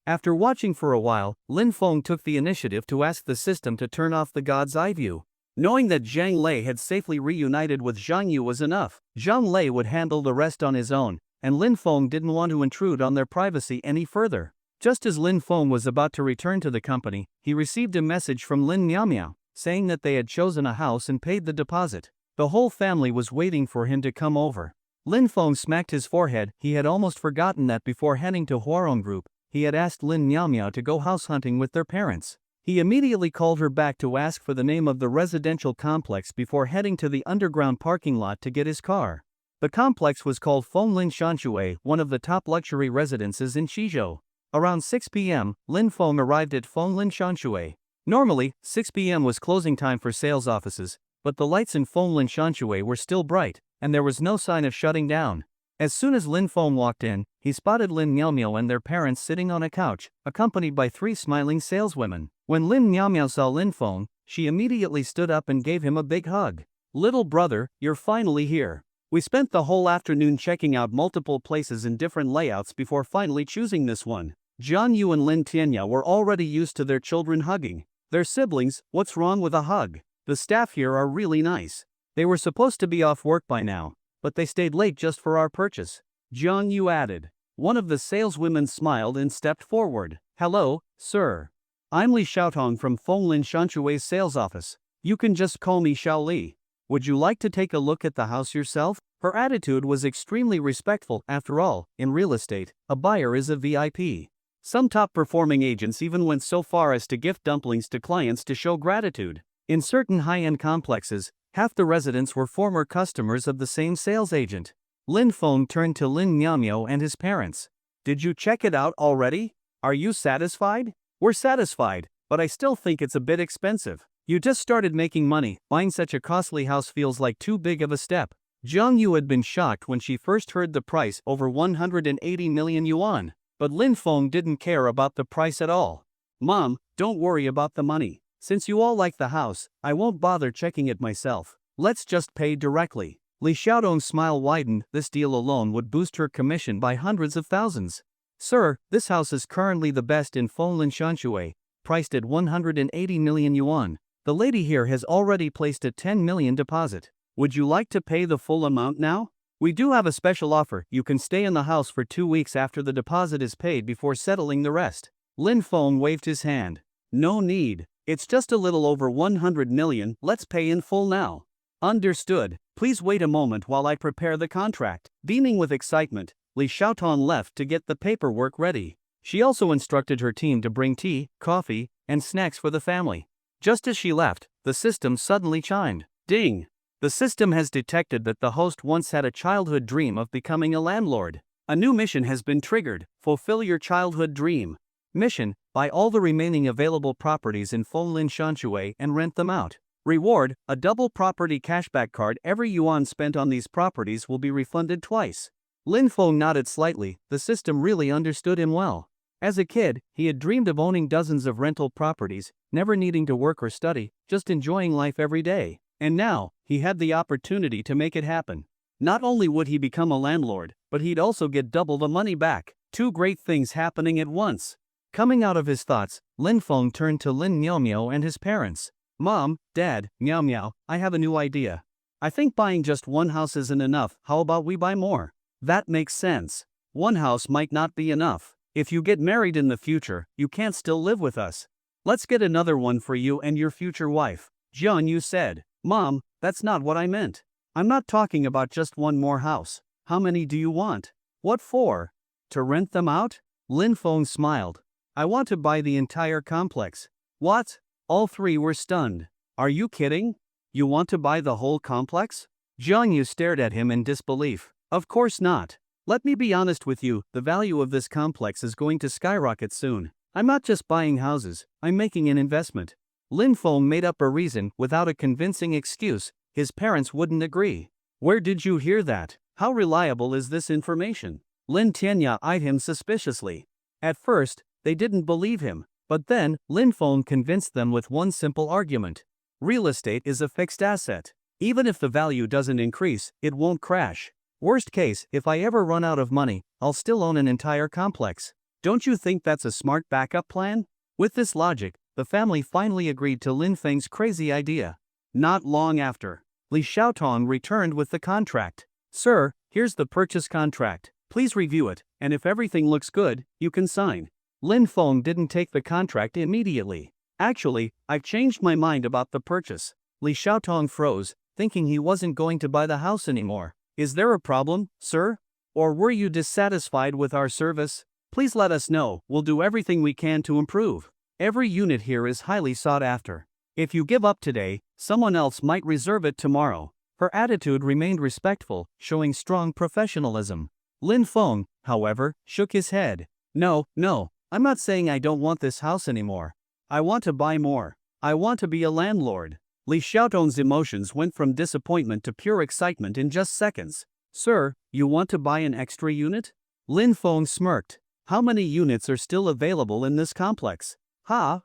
After watching for a while, Lin Feng took the initiative to ask the system to turn off the god's eye view. Knowing that Zhang Lei had safely reunited with Zhang Yu was enough. Zhang Lei would handle the rest on his own, and Lin Feng didn't want to intrude on their privacy any further. Just as Lin Feng was about to return to the company, he received a message from Lin Miao, saying that they had chosen a house and paid the deposit. The whole family was waiting for him to come over. Lin Feng smacked his forehead. He had almost forgotten that before heading to Huarong Group, he had asked Lin Miao to go house hunting with their parents. He immediately called her back to ask for the name of the residential complex before heading to the underground parking lot to get his car. The complex was called Fonglin Shanshui, one of the top luxury residences in Shizhou. Around 6 p.m., Lin Feng arrived at Fonglin Shanshui. Normally, 6 p.m. was closing time for sales offices, but the lights in Fonglin Shanshui were still bright, and there was no sign of shutting down. As soon as Lin Feng walked in, he spotted Lin Miao and their parents sitting on a couch, accompanied by 3 smiling saleswomen. When Lin Miao saw Lin Feng, she immediately stood up and gave him a big hug. Little brother, you're finally here. We spent the whole afternoon checking out multiple places in different layouts before finally choosing this one. Zhang Yu and Lin Tianya were already used to their children hugging. They're siblings, what's wrong with a hug? The staff here are really nice. They were supposed to be off work by now, but they stayed late just for our purchase. Zhang Yu added. One of the saleswomen smiled and stepped forward. Hello, sir. I'm Li Xiaotong from Fonglin Shanshui's sales office. You can just call me Xiao Li. Would you like to take a look at the house yourself? Her attitude was extremely respectful. After all, in real estate, a buyer is a VIP. Some top-performing agents even went so far as to gift dumplings to clients to show gratitude. In certain high-end complexes, half the residents were former customers of the same sales agent. Lin Feng turned to Lin Miao and his parents. Did you check it out already? Are you satisfied? We're satisfied, but I still think it's a bit expensive. You just started making money. Buying such a costly house feels like too big of a step. Zhang Yu had been shocked when she first heard the price, over 180 million yuan. But Lin Feng didn't care about the price at all. Mom, don't worry about the money. Since you all like the house, I won't bother checking it myself. Let's just pay directly. Li Xiaodong's smile widened. This deal alone would boost her commission by hundreds of thousands. Sir, this house is currently the best in Fonglin Shanshui, priced at 180 million yuan. The lady here has already placed a 10 million deposit. Would you like to pay the full amount now? We do have a special offer. You can stay in the house for 2 weeks after the deposit is paid before settling the rest. Lin Feng waved his hand. No need. It's just a little over 100 million. Let's pay in full now. Understood. Please wait a moment while I prepare the contract. Beaming with excitement, Li Xiaotong left to get the paperwork ready. She also instructed her team to bring tea, coffee, and snacks for the family. Just as she left, the system suddenly chimed. Ding! The system has detected that the host once had a childhood dream of becoming a landlord. A new mission has been triggered. Fulfill your childhood dream. Mission: buy all the remaining available properties in Fonglin Shanshui and rent them out. Reward: a double property cashback card. Every yuan spent on these properties will be refunded twice. Lin Feng nodded slightly. The system really understood him well. As a kid, he had dreamed of owning dozens of rental properties, never needing to work or study, just enjoying life every day. And now, he had the opportunity to make it happen. Not only would he become a landlord, but he'd also get double the money back. Two great things happening at once. Coming out of his thoughts, Lin Feng turned to Lin Miao Miao and his parents. Mom, Dad, Miao Miao, I have a new idea. I think buying just one house isn't enough. How about we buy more? That makes sense. One house might not be enough. If you get married in the future, you can't still live with us. Let's get another one for you and your future wife. Jian Yu said. Mom, that's not what I meant. I'm not talking about just one more house. How many do you want? What for? To rent them out? Lin Feng smiled. I want to buy the entire complex. What? All three were stunned. Are you kidding? You want to buy the whole complex? Jiang Yu stared at him in disbelief. Of course not. Let me be honest with you, the value of this complex is going to skyrocket soon. I'm not just buying houses, I'm making an investment. Lin Feng made up a reason without a convincing excuse. His parents wouldn't agree. Where did you hear that? How reliable is this information? Lin Tianya eyed him suspiciously. At first, they didn't believe him, but then Lin Feng convinced them with one simple argument. Real estate is a fixed asset. Even if the value doesn't increase, it won't crash. Worst case, if I ever run out of money, I'll still own an entire complex. Don't you think that's a smart backup plan? With this logic, the family finally agreed to Lin Feng's crazy idea. Not long after, Li Xiaotong returned with the contract. Sir, here's the purchase contract. Please review it, and if everything looks good, you can sign. Lin Feng didn't take the contract immediately. Actually, I've changed my mind about the purchase. Li Xiaotong froze, thinking he wasn't going to buy the house anymore. Is there a problem, sir? Or were you dissatisfied with our service? Please let us know, we'll do everything we can to improve. Every unit here is highly sought after. If you give up today, someone else might reserve it tomorrow. Her attitude remained respectful, showing strong professionalism. Lin Feng, however, shook his head. No, I'm not saying I don't want this house anymore. I want to buy more. I want to be a landlord. Li Xiaotong's emotions went from disappointment to pure excitement in just seconds. Sir, you want to buy an extra unit? Lin Feng smirked. How many units are still available in this complex? Ha?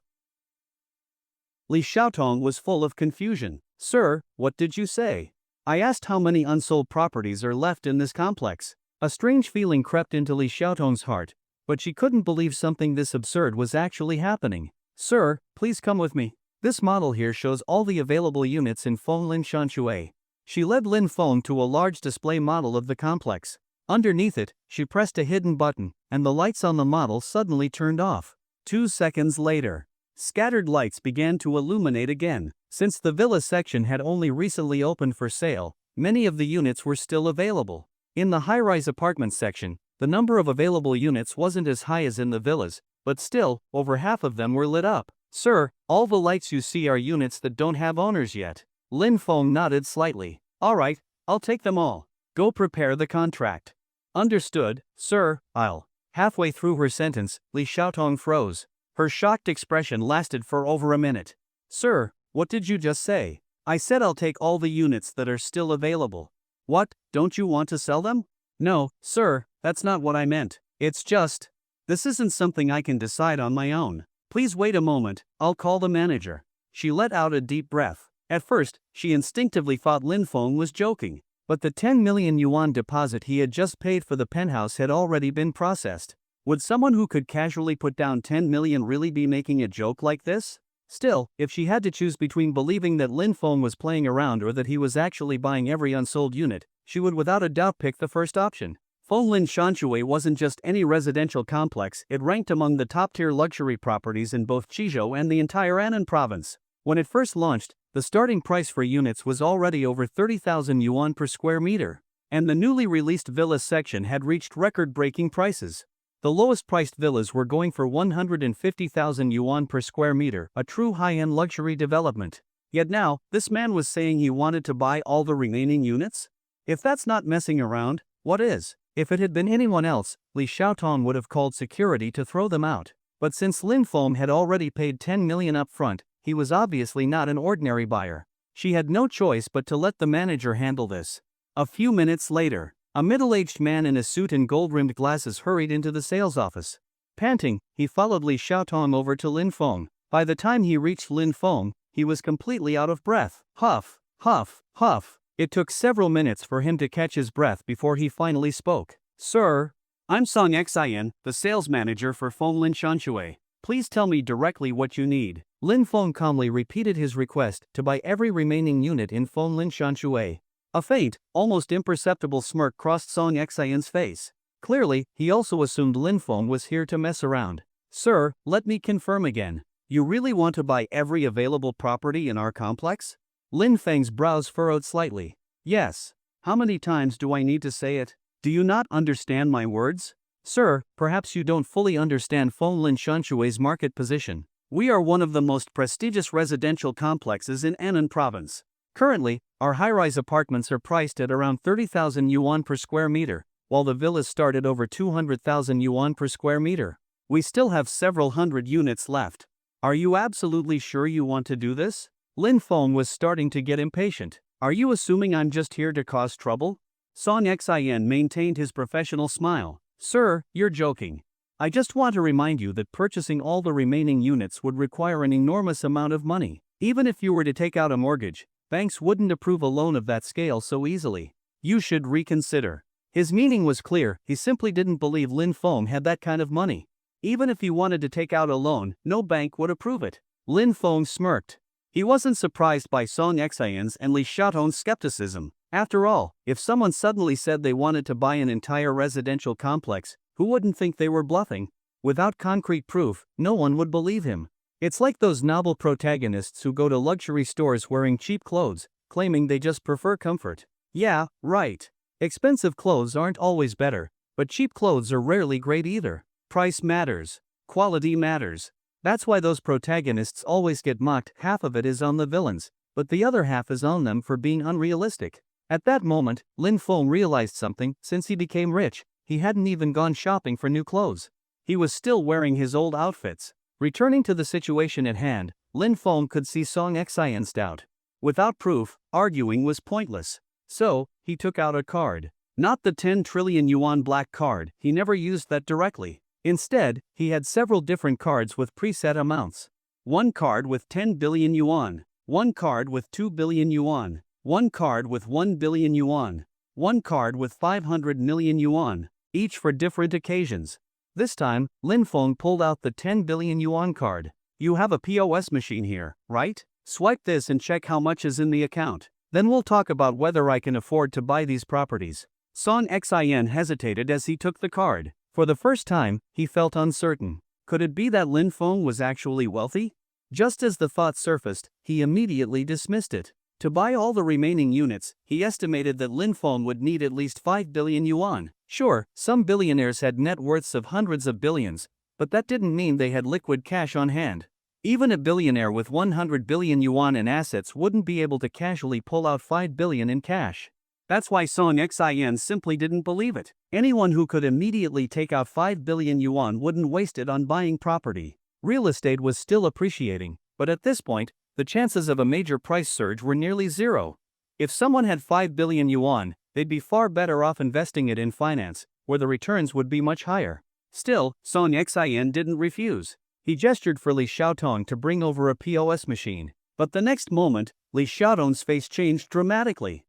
Li Xiaotong was full of confusion. Sir, what did you say? I asked how many unsold properties are left in this complex. A strange feeling crept into Li Xiaotong's heart, but she couldn't believe something this absurd was actually happening. Sir, please come with me. This model here shows all the available units in Fonglin Shanshui. She led Lin Feng to a large display model of the complex. Underneath it, she pressed a hidden button, and the lights on the model suddenly turned off. 2 seconds later, scattered lights began to illuminate again. Since the villa section had only recently opened for sale, many of the units were still available. In the high-rise apartment section, the number of available units wasn't as high as in the villas, but still, over half of them were lit up. Sir, all the lights you see are units that don't have owners yet. Lin Feng nodded slightly. All right, I'll take them all. Go prepare the contract. Understood, sir, I'll. Halfway through her sentence, Li Xiaotong froze. Her shocked expression lasted for over a minute. Sir, what did you just say? I said I'll take all the units that are still available. What, don't you want to sell them? No, sir, that's not what I meant. It's just, this isn't something I can decide on my own. Please wait a moment, I'll call the manager. She let out a deep breath. At first, she instinctively thought Lin Feng was joking, but the 10 million yuan deposit he had just paid for the penthouse had already been processed. Would someone who could casually put down 10 million really be making a joke like this? Still, if she had to choose between believing that Lin Feng was playing around or that he was actually buying every unsold unit, she would without a doubt pick the first option. Fonglin Shanshui wasn't just any residential complex, it ranked among the top-tier luxury properties in both Qizhou and the entire Annan province. When it first launched, the starting price for units was already over 30,000 yuan per square meter, and the newly released villas section had reached record-breaking prices. The lowest-priced villas were going for 150,000 yuan per square meter, a true high-end luxury development. Yet now, this man was saying he wanted to buy all the remaining units? If that's not messing around, what is? If it had been anyone else, Li Xiaotong would have called security to throw them out. But since Lin Feng had already paid 10 million up front, he was obviously not an ordinary buyer. She had no choice but to let the manager handle this. A few minutes later, a middle-aged man in a suit and gold-rimmed glasses hurried into the sales office. Panting, he followed Li Xiaotong over to Lin Feng. By the time he reached Lin Feng, he was completely out of breath. Huff, huff, huff. It took several minutes for him to catch his breath before he finally spoke. Sir, I'm Song Xian, the sales manager for Feng Lin Shanshui. Please tell me directly what you need. Lin Feng calmly repeated his request to buy every remaining unit in Feng Lin Shanshui. A faint, almost imperceptible smirk crossed Song Xian's face. Clearly, he also assumed Lin Feng was here to mess around. Sir, let me confirm again. You really want to buy every available property in our complex? Lin Feng's brows furrowed slightly. Yes. How many times do I need to say it? Do you not understand my words? Sir, perhaps you don't fully understand Feng Lin Shanshui's market position. We are one of the most prestigious residential complexes in Annan province. Currently, our high-rise apartments are priced at around 30,000 yuan per square meter, while the villas start at over 200,000 yuan per square meter. We still have several hundred units left. Are you absolutely sure you want to do this? Lin Feng was starting to get impatient. Are you assuming I'm just here to cause trouble? Song Xian maintained his professional smile. Sir, you're joking. I just want to remind you that purchasing all the remaining units would require an enormous amount of money. Even if you were to take out a mortgage, banks wouldn't approve a loan of that scale so easily. You should reconsider. His meaning was clear, he simply didn't believe Lin Feng had that kind of money. Even if he wanted to take out a loan, no bank would approve it. Lin Feng smirked. He wasn't surprised by Song Xian's and Li Xiaotong's skepticism. After all, if someone suddenly said they wanted to buy an entire residential complex, who wouldn't think they were bluffing? Without concrete proof, no one would believe him. It's like those novel protagonists who go to luxury stores wearing cheap clothes, claiming they just prefer comfort. Yeah, right. Expensive clothes aren't always better, but cheap clothes are rarely great either. Price matters. Quality matters. That's why those protagonists always get mocked. Half of it is on the villains, but the other half is on them for being unrealistic. At that moment, Lin Feng realized something. Since he became rich, he hadn't even gone shopping for new clothes. He was still wearing his old outfits. Returning to the situation at hand, Lin Feng could see Song Xian's doubt. Without proof, arguing was pointless. So, he took out a card. Not the 10 trillion yuan black card, he never used that directly. Instead, he had several different cards with preset amounts. One card with 10 billion yuan, one card with 2 billion yuan, one card with 1 billion yuan, one card with 500 million yuan, each for different occasions. This time, Lin Feng pulled out the 10 billion yuan card. You have a POS machine here, right? Swipe this and check how much is in the account. Then we'll talk about whether I can afford to buy these properties. Song Xian hesitated as he took the card. For the first time, he felt uncertain. Could it be that Lin Feng was actually wealthy? Just as the thought surfaced, he immediately dismissed it. To buy all the remaining units, he estimated that Lin Feng would need at least 5 billion yuan. Sure, some billionaires had net worths of hundreds of billions, but that didn't mean they had liquid cash on hand. Even a billionaire with 100 billion yuan in assets wouldn't be able to casually pull out 5 billion in cash. That's why Song Xian simply didn't believe it. Anyone who could immediately take out 5 billion yuan wouldn't waste it on buying property. Real estate was still appreciating, but at this point, the chances of a major price surge were nearly zero. If someone had 5 billion yuan, they'd be far better off investing it in finance, where the returns would be much higher. Still, Song Xian didn't refuse. He gestured for Li Xiaotong to bring over a POS machine. But the next moment, Li Xiaotong's face changed dramatically.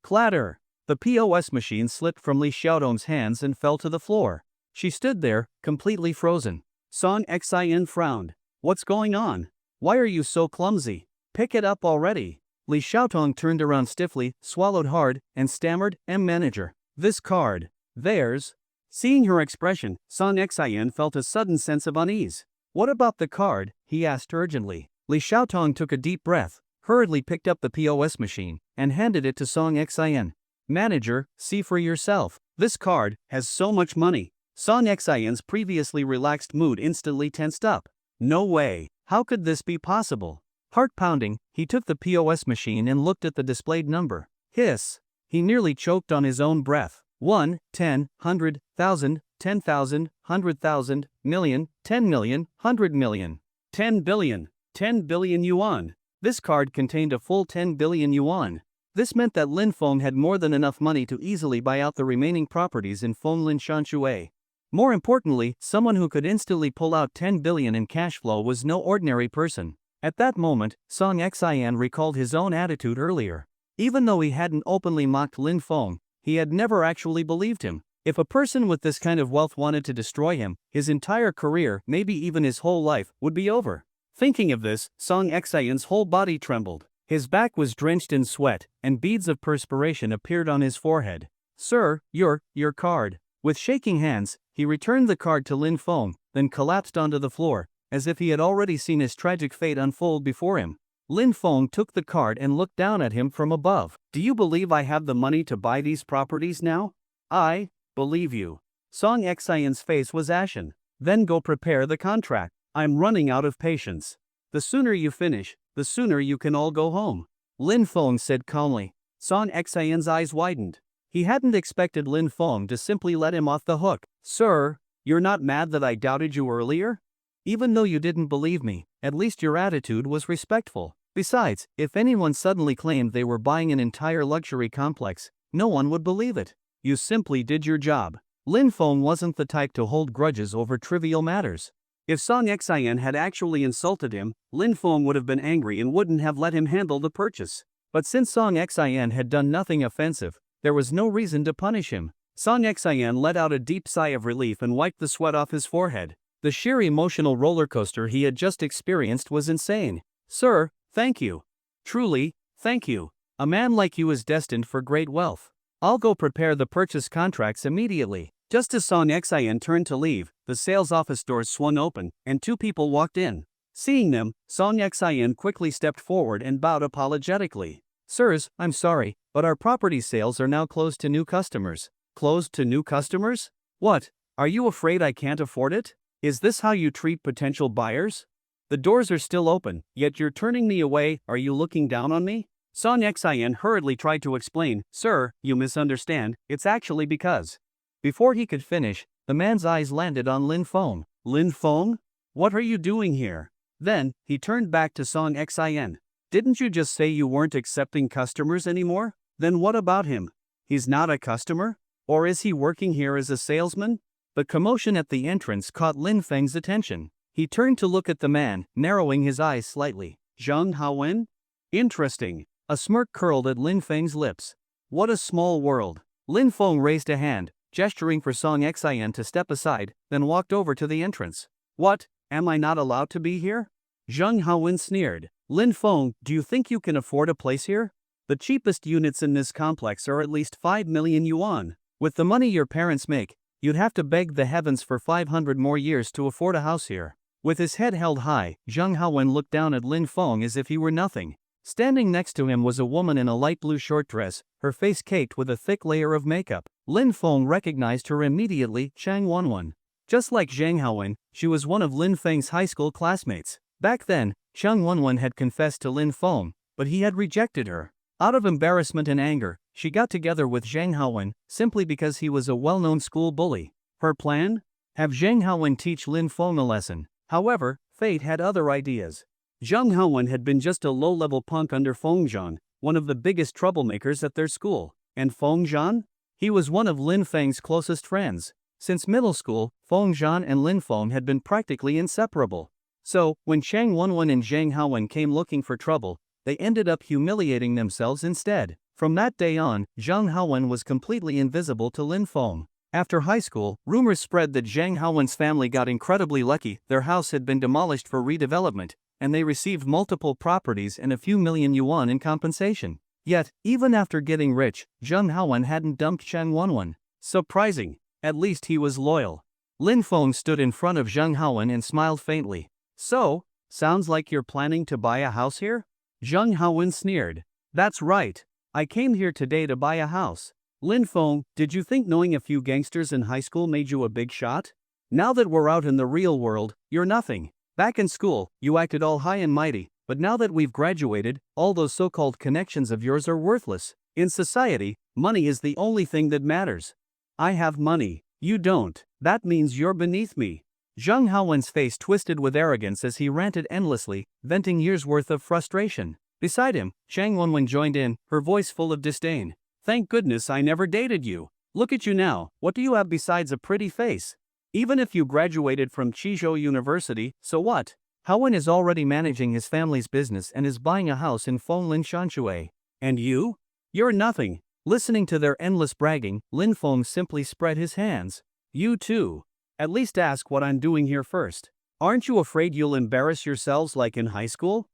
Clatter! The POS machine slipped from Li Xiaotong's hands and fell to the floor. She stood there, completely frozen. Song Xian frowned. What's going on? Why are you so clumsy? Pick it up already. Li Xiaotong turned around stiffly, swallowed hard, and stammered, Manager. This card. Theirs. Seeing her expression, Song Xian felt a sudden sense of unease. What about the card? He asked urgently. Li Xiaotong took a deep breath, hurriedly picked up the POS machine, and handed it to Song Xian. Manager, see for yourself. This card has so much money. Song Xian's previously relaxed mood instantly tensed up. No way. How could this be possible? Heart pounding, he took the POS machine and looked at the displayed number. Hiss! He nearly choked on his own breath. 1, 10, 100, 1,000, 10,000, 100,000, million, 10 million, 100 million. 10 billion. 10 billion yuan. This card contained a full 10 billion yuan. This meant that Lin Feng had more than enough money to easily buy out the remaining properties in Fenglin Shanshui. More importantly, someone who could instantly pull out 10 billion in cash flow was no ordinary person. At that moment, Song Xian recalled his own attitude earlier. Even though he hadn't openly mocked Lin Feng, he had never actually believed him. If a person with this kind of wealth wanted to destroy him, his entire career, maybe even his whole life, would be over. Thinking of this, Song Xian's whole body trembled. His back was drenched in sweat, and beads of perspiration appeared on his forehead. Sir, your card. With shaking hands, he returned the card to Lin Feng, then collapsed onto the floor, as if he had already seen his tragic fate unfold before him. Lin Feng took the card and looked down at him from above. Do you believe I have the money to buy these properties now? I believe you. Song Xian's face was ashen. Then go prepare the contract. I'm running out of patience. The sooner you finish, the sooner you can all go home. Lin Feng said calmly. Song Xian's eyes widened. He hadn't expected Lin Feng to simply let him off the hook. Sir, you're not mad that I doubted you earlier? Even though you didn't believe me, at least your attitude was respectful. Besides, if anyone suddenly claimed they were buying an entire luxury complex, no one would believe it. You simply did your job. Lin Feng wasn't the type to hold grudges over trivial matters. If Song Xian had actually insulted him, Lin Feng would have been angry and wouldn't have let him handle the purchase. But since Song Xian had done nothing offensive, there was no reason to punish him. Song Xian let out a deep sigh of relief and wiped the sweat off his forehead. The sheer emotional roller coaster he had just experienced was insane. Sir, thank you. Truly, thank you. A man like you is destined for great wealth. I'll go prepare the purchase contracts immediately. Just as Song Xian turned to leave, the sales office doors swung open, and two people walked in. Seeing them, Song Xian quickly stepped forward and bowed apologetically. Sirs, I'm sorry, but our property sales are now closed to new customers. Closed to new customers? What? Are you afraid I can't afford it? Is this how you treat potential buyers? The doors are still open, yet you're turning me away. Are you looking down on me? Song Xian hurriedly tried to explain. Sir, you misunderstand, it's actually because. Before he could finish, the man's eyes landed on Lin Feng. Lin Feng? What are you doing here? Then, he turned back to Song Xian. Didn't you just say you weren't accepting customers anymore? Then what about him? He's not a customer? Or is he working here as a salesman? The commotion at the entrance caught Lin Feng's attention. He turned to look at the man, narrowing his eyes slightly. Zhang Haowen? Interesting. A smirk curled at Lin Feng's lips. What a small world. Lin Feng raised a hand, gesturing for Song Xian to step aside, then walked over to the entrance. What, am I not allowed to be here? Zhang Haowen sneered. Lin Feng, do you think you can afford a place here? The cheapest units in this complex are at least 5 million yuan. With the money your parents make, you'd have to beg the heavens for 500 more years to afford a house here. With his head held high, Zhang Haowen looked down at Lin Feng as if he were nothing. Standing next to him was a woman in a light blue short dress, her face caked with a thick layer of makeup. Lin Feng recognized her immediately, Chang Wanwan. Just like Zhang Haowen, she was one of Lin Feng's high school classmates. Back then, Chang Wanwan had confessed to Lin Feng, but he had rejected her. Out of embarrassment and anger, she got together with Zhang Haowen simply because he was a well-known school bully. Her plan? Have Zhang Haowen teach Lin Feng a lesson. However, fate had other ideas. Zhang Haowen had been just a low-level punk under Feng Zhan, one of the biggest troublemakers at their school. And Feng Zhan? He was one of Lin Feng's closest friends. Since middle school, Feng Zhan and Lin Feng had been practically inseparable. So, when Chang Wanwan and Zhang Haowen came looking for trouble, they ended up humiliating themselves instead. From that day on, Zhang Haowen was completely invisible to Lin Feng. After high school, rumors spread that Zhang Haowen's family got incredibly lucky. Their house had been demolished for redevelopment, and they received multiple properties and a few million yuan in compensation. Yet, even after getting rich, Zhang Haowen hadn't dumped Chang Wanwan. Surprising. At least he was loyal. Lin Feng stood in front of Zhang Haowen and smiled faintly. So, sounds like you're planning to buy a house here? Zhang Haowen sneered. That's right. I came here today to buy a house. Lin Feng, did you think knowing a few gangsters in high school made you a big shot? Now that we're out in the real world, you're nothing. Back in school, you acted all high and mighty, but now that we've graduated, all those so-called connections of yours are worthless. In society, money is the only thing that matters. I have money. You don't. That means you're beneath me. Zhang Haowen's face twisted with arrogance as he ranted endlessly, venting years' worth of frustration. Beside him, Chang Wenwen joined in, her voice full of disdain. Thank goodness I never dated you. Look at you now, what do you have besides a pretty face? Even if you graduated from Qizhou University, so what? Haowen is already managing his family's business and is buying a house in Fonglin Shanshui. And you? You're nothing. Listening to their endless bragging, Lin Feng simply spread his hands. You too. At least ask what I'm doing here first. Aren't you afraid you'll embarrass yourselves like in high school?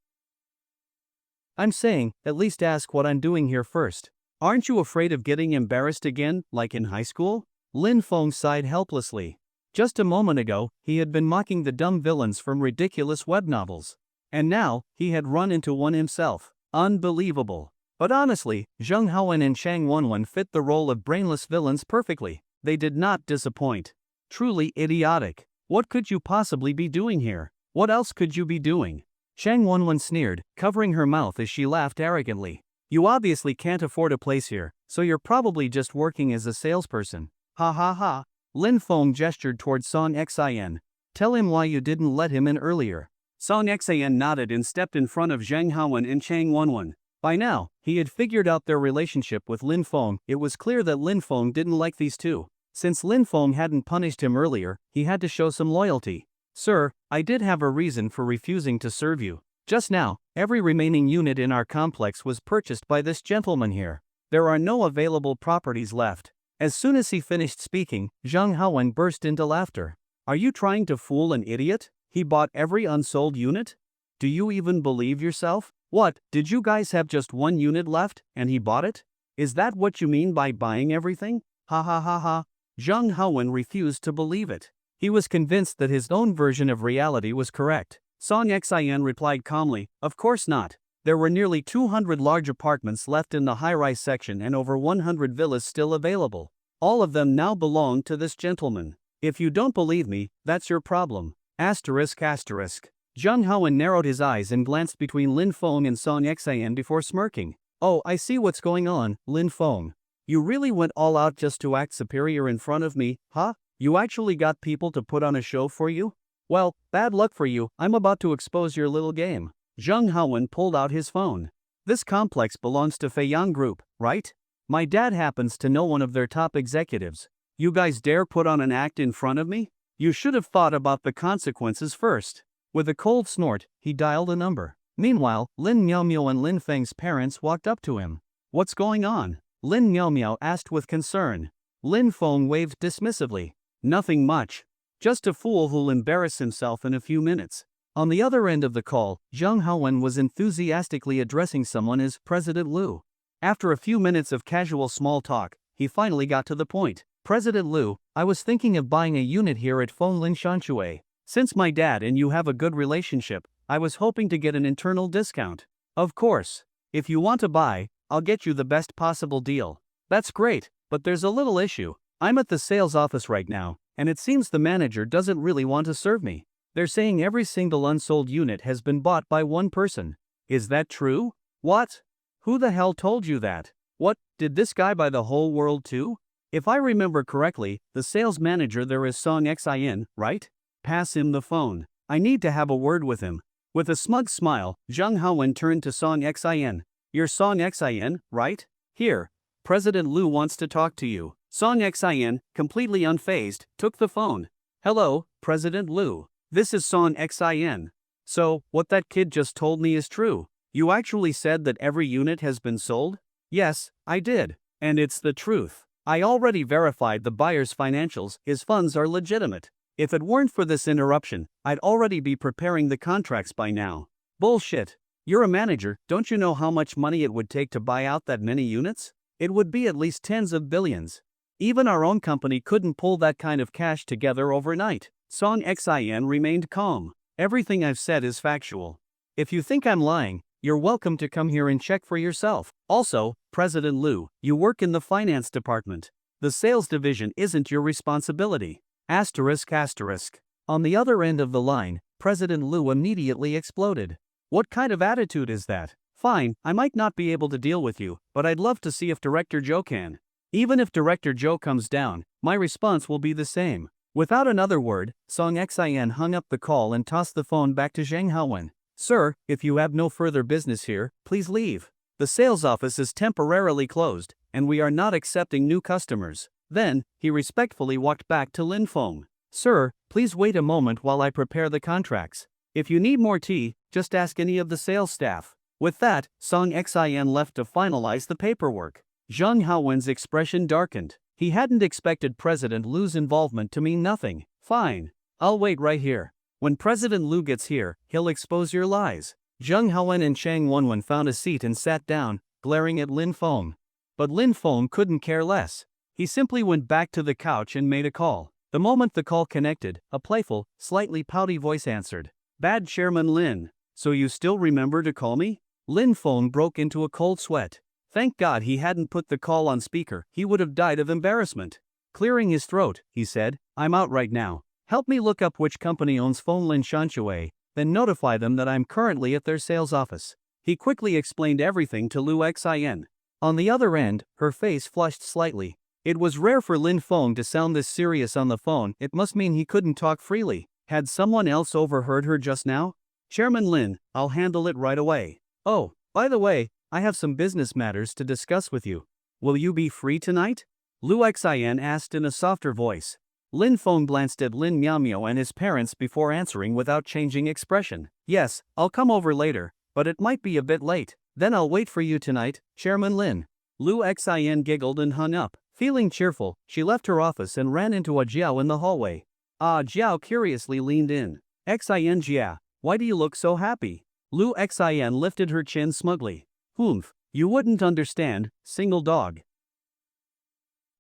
I'm saying, at least ask what I'm doing here first. Aren't you afraid of getting embarrassed again, like in high school? Lin Feng sighed helplessly. Just a moment ago, he had been mocking the dumb villains from ridiculous web novels. And now, he had run into one himself. Unbelievable. But honestly, Zheng Haowen and Chang Wenwen fit the role of brainless villains perfectly. They did not disappoint. Truly idiotic. What could you possibly be doing here? What else could you be doing? Chang Wenwen sneered, covering her mouth as she laughed arrogantly. You obviously can't afford a place here, so you're probably just working as a salesperson. Ha ha ha. Lin Feng gestured toward Song Xin. Tell him why you didn't let him in earlier. Song Xin nodded and stepped in front of Zhang Haowen and Chang Wenwen. By now, he had figured out their relationship with Lin Feng. It was clear that Lin Feng didn't like these two. Since Lin Feng hadn't punished him earlier, he had to show some loyalty. Sir, I did have a reason for refusing to serve you. Just now, every remaining unit in our complex was purchased by this gentleman here. There are no available properties left. As soon as he finished speaking, Zhang Haowen burst into laughter. Are you trying to fool an idiot? He bought every unsold unit? Do you even believe yourself? What, did you guys have just one unit left, and he bought it? Is that what you mean by buying everything? Ha ha ha ha. Zhang Haowen refused to believe it. He was convinced that his own version of reality was correct. Song Xin replied calmly, of course not. There were nearly 200 large apartments left in the high-rise section and over 100 villas still available. All of them now belong to this gentleman. If you don't believe me, that's your problem. Asterisk asterisk. Zhang Haowen narrowed his eyes and glanced between Lin Feng and Song Xin before smirking. Oh, I see what's going on, Lin Feng. You really went all out just to act superior in front of me, huh? You actually got people to put on a show for you? Well, bad luck for you, I'm about to expose your little game. Zhang Haowen pulled out his phone. This complex belongs to Feiyang Group, right? My dad happens to know one of their top executives. You guys dare put on an act in front of me? You should have thought about the consequences first. With a cold snort, he dialed a number. Meanwhile, Lin Miaomiao and Lin Feng's parents walked up to him. What's going on? Lin Miaomiao asked with concern. Lin Feng waved dismissively. Nothing much. Just a fool who'll embarrass himself in a few minutes. On the other end of the call, Zhang Haowen was enthusiastically addressing someone as President Liu. After a few minutes of casual small talk, he finally got to the point. President Liu, I was thinking of buying a unit here at Fonglin Shanshui. Since my dad and you have a good relationship, I was hoping to get an internal discount. Of course. If you want to buy, I'll get you the best possible deal. That's great, but there's a little issue. I'm at the sales office right now, and it seems the manager doesn't really want to serve me. They're saying every single unsold unit has been bought by one person. Is that true? What? Who the hell told you that? What, did this guy buy the whole world too? If I remember correctly, the sales manager there is Song Xin, right? Pass him the phone. I need to have a word with him. With a smug smile, Zhang Haowen turned to Song Xin. You're Song Xin, right? Here. President Liu wants to talk to you. Song Xin, completely unfazed, took the phone. Hello, President Liu. This is Song Xin. So, what that kid just told me is true. You actually said that every unit has been sold? Yes, I did. And it's the truth. I already verified the buyer's financials, his funds are legitimate. If it weren't for this interruption, I'd already be preparing the contracts by now. Bullshit. You're a manager, don't you know how much money it would take to buy out that many units? It would be at least tens of billions. Even our own company couldn't pull that kind of cash together overnight. Song Xin remained calm. Everything I've said is factual. If you think I'm lying, you're welcome to come here and check for yourself. Also, President Liu, you work in the finance department. The sales division isn't your responsibility. Asterisk asterisk. On the other end of the line, President Liu immediately exploded. What kind of attitude is that? Fine, I might not be able to deal with you, but I'd love to see if Director Joe can. Even if Director Joe comes down, my response will be the same. Without another word, Song Xin hung up the call and tossed the phone back to Zhang Haowen. Sir, if you have no further business here, please leave. The sales office is temporarily closed, and we are not accepting new customers. Then, he respectfully walked back to Lin Feng. Sir, please wait a moment while I prepare the contracts. If you need more tea, just ask any of the sales staff. With that, Song Xin left to finalize the paperwork. Zhang Haowen's expression darkened. He hadn't expected President Lu's involvement to mean nothing. Fine. I'll wait right here. When President Lu gets here, he'll expose your lies. Zhang Haowen and Chang Wenwen found a seat and sat down, glaring at Lin Feng. But Lin Feng couldn't care less. He simply went back to the couch and made a call. The moment the call connected, a playful, slightly pouty voice answered. Bad Chairman Lin. So you still remember to call me? Lin Feng broke into a cold sweat. Thank God he hadn't put the call on speaker, he would have died of embarrassment. Clearing his throat, he said, I'm out right now. Help me look up which company owns Phone Lin Shanshui, then notify them that I'm currently at their sales office. He quickly explained everything to Lu Xin. On the other end, her face flushed slightly. It was rare for Lin Feng to sound this serious on the phone. It must mean he couldn't talk freely. Had someone else overheard her just now? Chairman Lin, I'll handle it right away. Oh, by the way, I have some business matters to discuss with you. Will you be free tonight? Lu Xin asked in a softer voice. Lin Feng glanced at Lin Miaomiao and his parents before answering without changing expression. Yes, I'll come over later, but it might be a bit late. Then I'll wait for you tonight, Chairman Lin. Lu Xin giggled and hung up. Feeling cheerful, she left her office and ran into a Jiao in the hallway. Jiao curiously leaned in. Xin Jia, why do you look so happy? Lu Xin lifted her chin smugly. Humph, you wouldn't understand, single dog.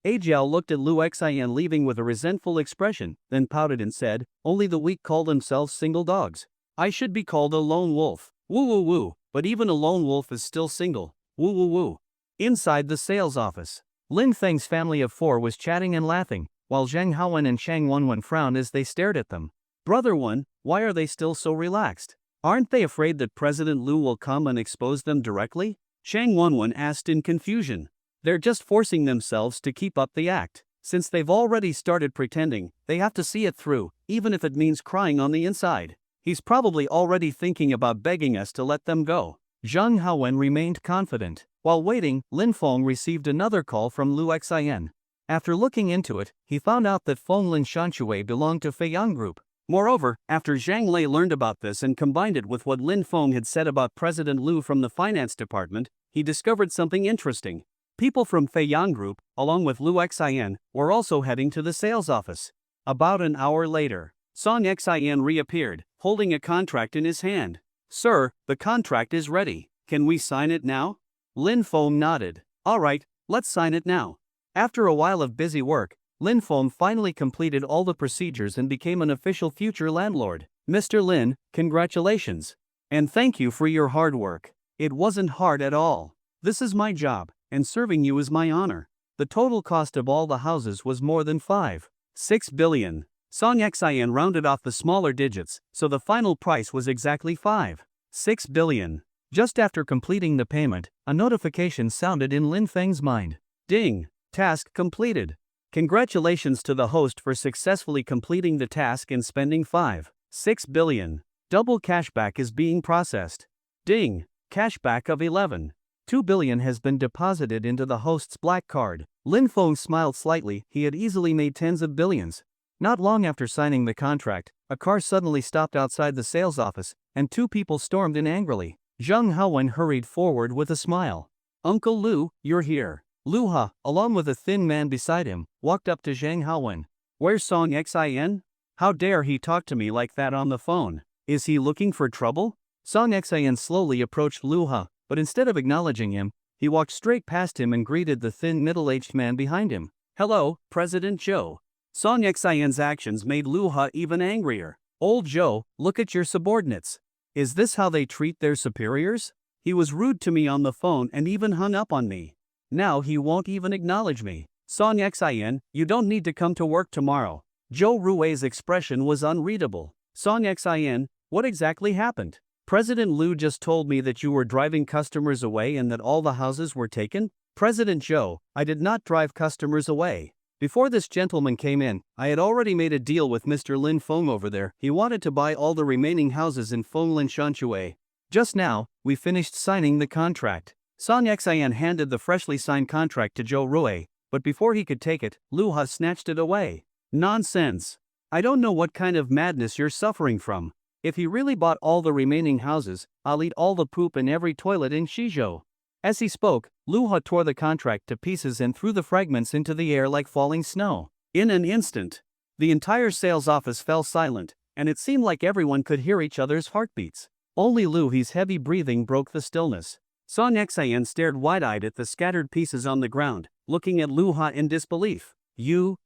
Jiao looked at Lu Xin leaving with a resentful expression, then pouted and said, only the weak call themselves single dogs. I should be called a lone wolf. Woo woo woo, but even a lone wolf is still single. Woo woo woo. Inside the sales office, Lin Feng's family of four was chatting and laughing, while Zhang Haowen and Chang Wenwen frowned as they stared at them. Brother One, why are they still so relaxed? Aren't they afraid that President Lu will come and expose them directly? Chang Wenwen asked in confusion. They're just forcing themselves to keep up the act. Since they've already started pretending, they have to see it through, even if it means crying on the inside. He's probably already thinking about begging us to let them go. Zhang Haowen remained confident. While waiting, Lin Feng received another call from Lu Xin. After looking into it, he found out that Phone Lin Shanshui belonged to Feiyang Group. Moreover, after Zhang Lei learned about this and combined it with what Lin Feng had said about President Lu from the finance department, he discovered something interesting. People from Feiyang Group, along with Lu Xin, were also heading to the sales office. About an hour later, Song Xin reappeared, holding a contract in his hand. Sir, the contract is ready. Can we sign it now? Lin Feng nodded. All right, let's sign it now. After a while of busy work, Lin Feng finally completed all the procedures and became an official future landlord. Mr. Lin, congratulations. And thank you for your hard work. It wasn't hard at all. This is my job, and serving you is my honor. The total cost of all the houses was more than 5.6 billion. Song Xin rounded off the smaller digits, so the final price was exactly 5.6 billion. Just after completing the payment, a notification sounded in Lin Feng's mind. Ding! Task completed. Congratulations to the host for successfully completing the task and spending 5.6 billion. Double cashback is being processed. Ding! Cashback of 11.2 billion has been deposited into the host's black card. Lin Feng smiled slightly. He had easily made tens of billions. Not long after signing the contract, a car suddenly stopped outside the sales office, and two people stormed in angrily. Zhang Haowen hurried forward with a smile. Uncle Lu, you're here. Lu Ha, along with a thin man beside him, walked up to Zhang Haowen. Where's Song Xin? How dare he talk to me like that on the phone? Is he looking for trouble? Song Xin slowly approached Lu Ha, but instead of acknowledging him, he walked straight past him and greeted the thin middle-aged man behind him. Hello, President Zhou. Song Xin's actions made Lu Ha even angrier. Old Zhou, look at your subordinates. Is this how they treat their superiors? He was rude to me on the phone and even hung up on me. Now he won't even acknowledge me. Song Xin, you don't need to come to work tomorrow. Zhou Rui's expression was unreadable. Song Xin, what exactly happened? President Liu just told me that you were driving customers away and that all the houses were taken? President Zhou, I did not drive customers away. Before this gentleman came in, I had already made a deal with Mr. Lin Feng over there. He wanted to buy all the remaining houses in Fenglin Shanxue. Just now, we finished signing the contract. Song Xian handed the freshly signed contract to Zhou Rui, but before he could take it, Lu Ha snatched it away. Nonsense. I don't know what kind of madness you're suffering from. If he really bought all the remaining houses, I'll eat all the poop in every toilet in Shizhou. As he spoke, Lu Ha tore the contract to pieces and threw the fragments into the air like falling snow. In an instant, the entire sales office fell silent, and it seemed like everyone could hear each other's heartbeats. Only Lu He's heavy breathing broke the stillness. Song Xian stared wide-eyed at the scattered pieces on the ground, looking at Lu Ha in disbelief. You,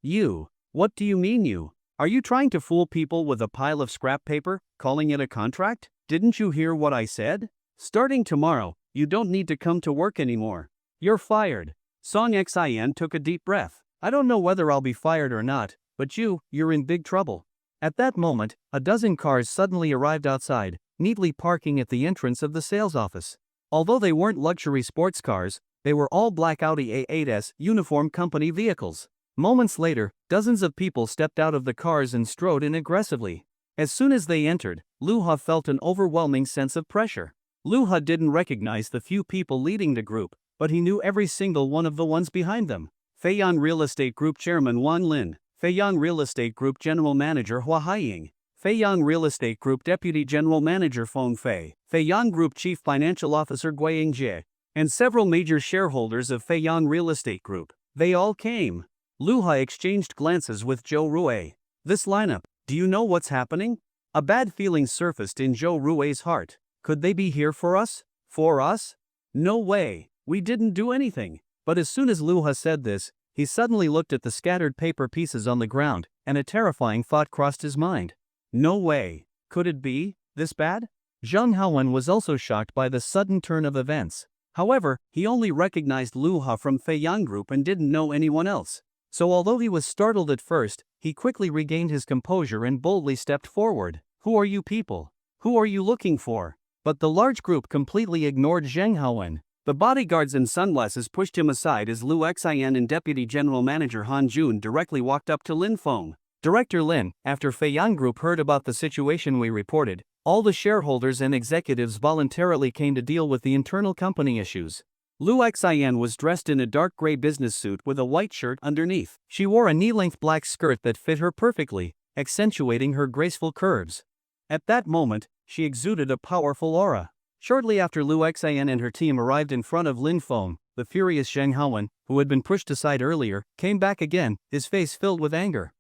what do you mean you? Are you trying to fool people with a pile of scrap paper, calling it a contract? Didn't you hear what I said? Starting tomorrow, you don't need to come to work anymore. You're fired. Song Xian took a deep breath. I don't know whether I'll be fired or not, but you're in big trouble. At that moment, a dozen cars suddenly arrived outside, neatly parking at the entrance of the sales office. Although they weren't luxury sports cars, they were all black Audi A8s uniform company vehicles. Moments later, dozens of people stepped out of the cars and strode in aggressively. As soon as they entered, Lu Ha felt an overwhelming sense of pressure. Lu Ha didn't recognize the few people leading the group, but he knew every single one of the ones behind them. Feiyang Real Estate Group Chairman Wang Lin, Feiyang Real Estate Group General Manager Hua Haiying, Feiyang Real Estate Group Deputy General Manager Feng Fei, Feiyang Group Chief Financial Officer Guiying Jie, and several major shareholders of Feiyang Real Estate Group. They all came. Lu Ha exchanged glances with Zhou Rui. This lineup, do you know what's happening? A bad feeling surfaced in Zhou Rui's heart. Could they be here for us? For us? No way. We didn't do anything. But as soon as Lu Ha said this, he suddenly looked at the scattered paper pieces on the ground, and a terrifying thought crossed his mind. No way. Could it be this bad? Zhang Haowen was also shocked by the sudden turn of events. However, he only recognized Lu Ha from Feiyang Group and didn't know anyone else. So although he was startled at first, he quickly regained his composure and boldly stepped forward. Who are you people? Who are you looking for? But the large group completely ignored Zhang Haowen. The bodyguards and sunglasses pushed him aside as Lu Xian and Deputy General Manager Han Jun directly walked up to Lin Feng. Director Lin, after Feiyang Group heard about the situation we reported, all the shareholders and executives voluntarily came to deal with the internal company issues. Lu Xian was dressed in a dark gray business suit with a white shirt underneath. She wore a knee-length black skirt that fit her perfectly, accentuating her graceful curves. At that moment, she exuded a powerful aura. Shortly after Lu Xian and her team arrived in front of Lin Feng, the furious Zhang Haowen, who had been pushed aside earlier, came back again, his face filled with anger.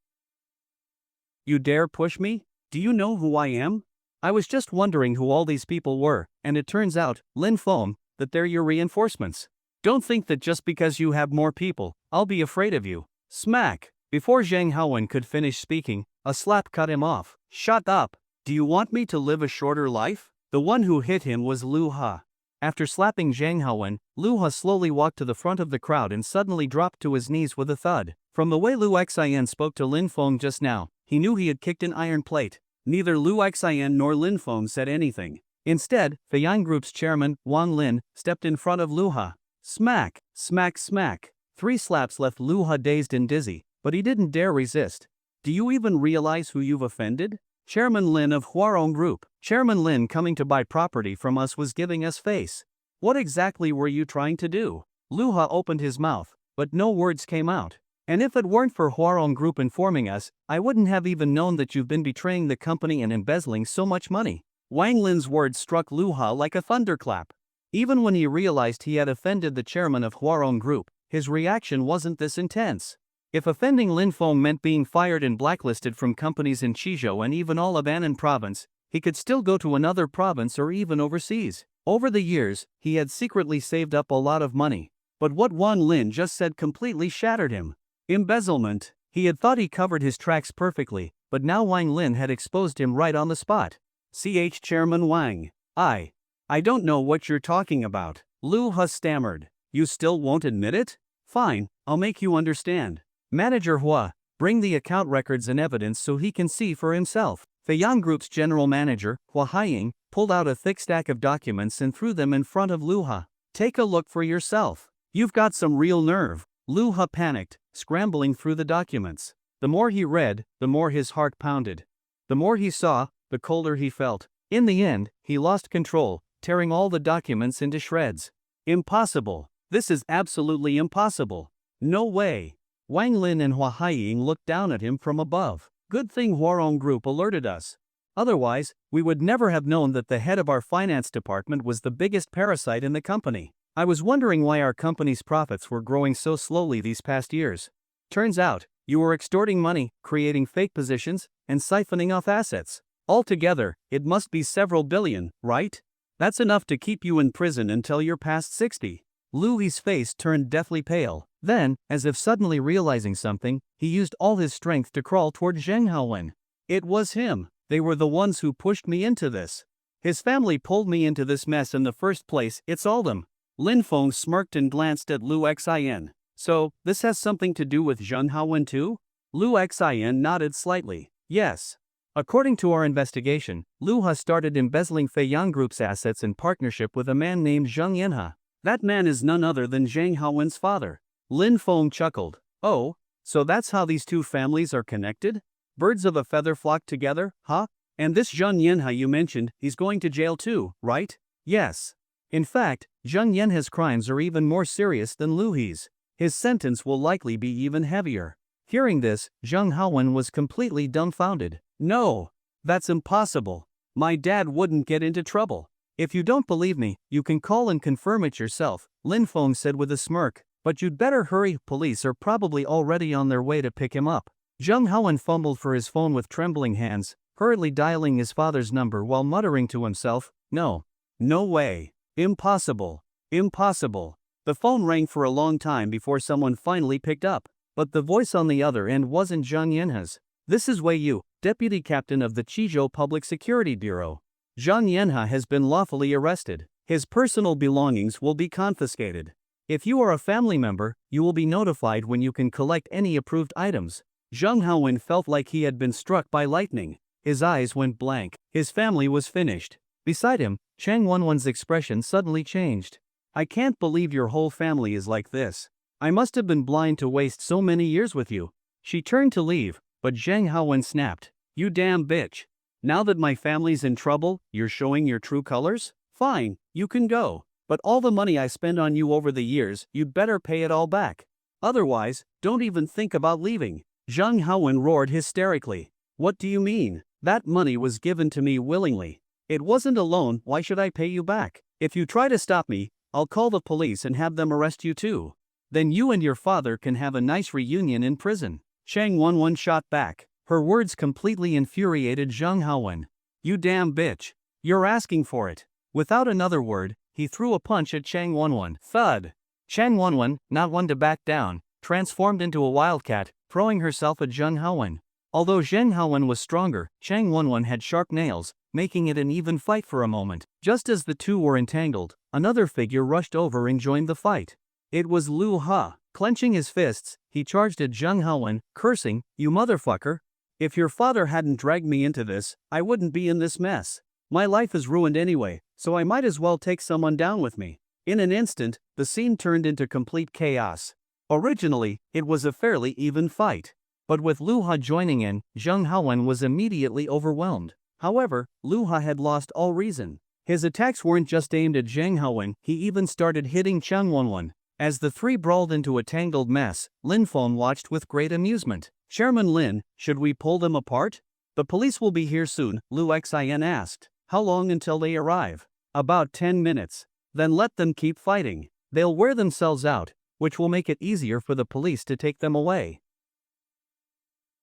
You dare push me? Do you know who I am? I was just wondering who all these people were, and it turns out, Lin Feng, that they're your reinforcements. Don't think that just because you have more people, I'll be afraid of you. Smack! Before Zhang Haowen could finish speaking, a slap cut him off. Shut up! Do you want me to live a shorter life? The one who hit him was Lu Ha. After slapping Zhang Haowen, Lu Ha slowly walked to the front of the crowd and suddenly dropped to his knees with a thud. From the way Lu Xian spoke to Lin Feng just now, he knew he had kicked an iron plate. Neither Lu Xian nor Lin Feng said anything. Instead, Feiyang Group's chairman, Wang Lin, stepped in front of Lu Ha. Smack, smack, smack. 3 slaps left Lu Ha dazed and dizzy, but he didn't dare resist. Do you even realize who you've offended? Chairman Lin of Huarong Group. Chairman Lin coming to buy property from us was giving us face. What exactly were you trying to do? Lu Ha opened his mouth, but no words came out. And if it weren't for Huarong Group informing us, I wouldn't have even known that you've been betraying the company and embezzling so much money. Wang Lin's words struck Lu Ha like a thunderclap. Even when he realized he had offended the chairman of Huarong Group, his reaction wasn't this intense. If offending Lin Feng meant being fired and blacklisted from companies in Qizhou and even all of Annan province, he could still go to another province or even overseas. Over the years, he had secretly saved up a lot of money. But what Wang Lin just said completely shattered him. Embezzlement. He had thought he covered his tracks perfectly, but now Wang Lin had exposed him right on the spot. Chairman Wang. I don't know what you're talking about. Lu Ha stammered. You still won't admit it? Fine, I'll make you understand. Manager Hua, bring the account records and evidence so he can see for himself. Feiyang Group's general manager, Hua Haiying, pulled out a thick stack of documents and threw them in front of Luha. "Take a look for yourself. You've got some real nerve." Luha panicked, scrambling through the documents. The more he read, the more his heart pounded. The more he saw, the colder he felt. In the end, he lost control, tearing all the documents into shreds. "Impossible. This is absolutely impossible. No way." Wang Lin and Hua Haiying looked down at him from above. "Good thing Huarong Group alerted us. Otherwise, we would never have known that the head of our finance department was the biggest parasite in the company. I was wondering why our company's profits were growing so slowly these past years. Turns out, you were extorting money, creating fake positions, and siphoning off assets. Altogether, it must be several billion, right? That's enough to keep you in prison until you're past 60. Lui's face turned deathly pale. Then, as if suddenly realizing something, he used all his strength to crawl toward Zheng Haowen. "It was him. They were the ones who pushed me into this. His family pulled me into this mess in the first place, it's all them." Lin Feng smirked and glanced at Lu Xin. "So, this has something to do with Zheng Haowen too?" Lu Xin nodded slightly. "Yes. According to our investigation, Lu Ha started embezzling Fei Yang Group's assets in partnership with a man named Zheng Yanha. That man is none other than Zheng Haowen's father." Lin Feng chuckled. "Oh, so that's how these two families are connected? Birds of a feather flock together, huh? And this Zheng Yanha you mentioned, he's going to jail too, right?" "Yes. In fact, Zheng Yanha's crimes are even more serious than Lu He's. His sentence will likely be even heavier." Hearing this, Zheng Haowen was completely dumbfounded. "No, that's impossible. My dad wouldn't get into trouble." "If you don't believe me, you can call and confirm it yourself," Lin Feng said with a smirk. "But you'd better hurry, police are probably already on their way to pick him up." Zheng Haowen fumbled for his phone with trembling hands, hurriedly dialing his father's number while muttering to himself, "No. No way. Impossible. Impossible." The phone rang for a long time before someone finally picked up. But the voice on the other end wasn't Zheng Yanha's. "This is Wei Yu, deputy captain of the Qizhou Public Security Bureau. Zheng Yanha has been lawfully arrested. His personal belongings will be confiscated. If you are a family member, you will be notified when you can collect any approved items." Zheng Haowen felt like he had been struck by lightning. His eyes went blank. His family was finished. Beside him, Chang Wenwen's expression suddenly changed. "I can't believe your whole family is like this. I must have been blind to waste so many years with you." She turned to leave, but Zheng Haowen snapped, "You damn bitch. Now that my family's in trouble, you're showing your true colors? Fine, you can go. But all the money I spent on you over the years, you'd better pay it all back. Otherwise, don't even think about leaving." Zheng Haowen roared hysterically. "What do you mean? That money was given to me willingly. It wasn't a loan, why should I pay you back? If you try to stop me, I'll call the police and have them arrest you too. Then you and your father can have a nice reunion in prison." Chang Wenwen shot back. Her words completely infuriated Zheng Haowen. "You damn bitch. You're asking for it." Without another word, he threw a punch at Chang Wenwen. Thud! Chang Wenwen, not one to back down, transformed into a wildcat, throwing herself at Zheng Haowen. Although Zheng Haowen was stronger, Chang Wenwen had sharp nails, making it an even fight for a moment. Just as the two were entangled, another figure rushed over and joined the fight. It was Lu Ha. Clenching his fists, he charged at Zheng Haowen, cursing, "You motherfucker! If your father hadn't dragged me into this, I wouldn't be in this mess. My life is ruined anyway, so I might as well take someone down with me." In an instant, the scene turned into complete chaos. Originally, it was a fairly even fight. But with Lu Ha joining in, Zheng Haowen was immediately overwhelmed. However, Lu Ha had lost all reason. His attacks weren't just aimed at Zheng Haowen, he even started hitting Chang Wenwen. As the three brawled into a tangled mess, Lin Feng watched with great amusement. "Chairman Lin, should we pull them apart?" "The police will be here soon," Lu Xin asked. "How long until they arrive?" "About 10 minutes. Then let them keep fighting. They'll wear themselves out, which will make it easier for the police to take them away."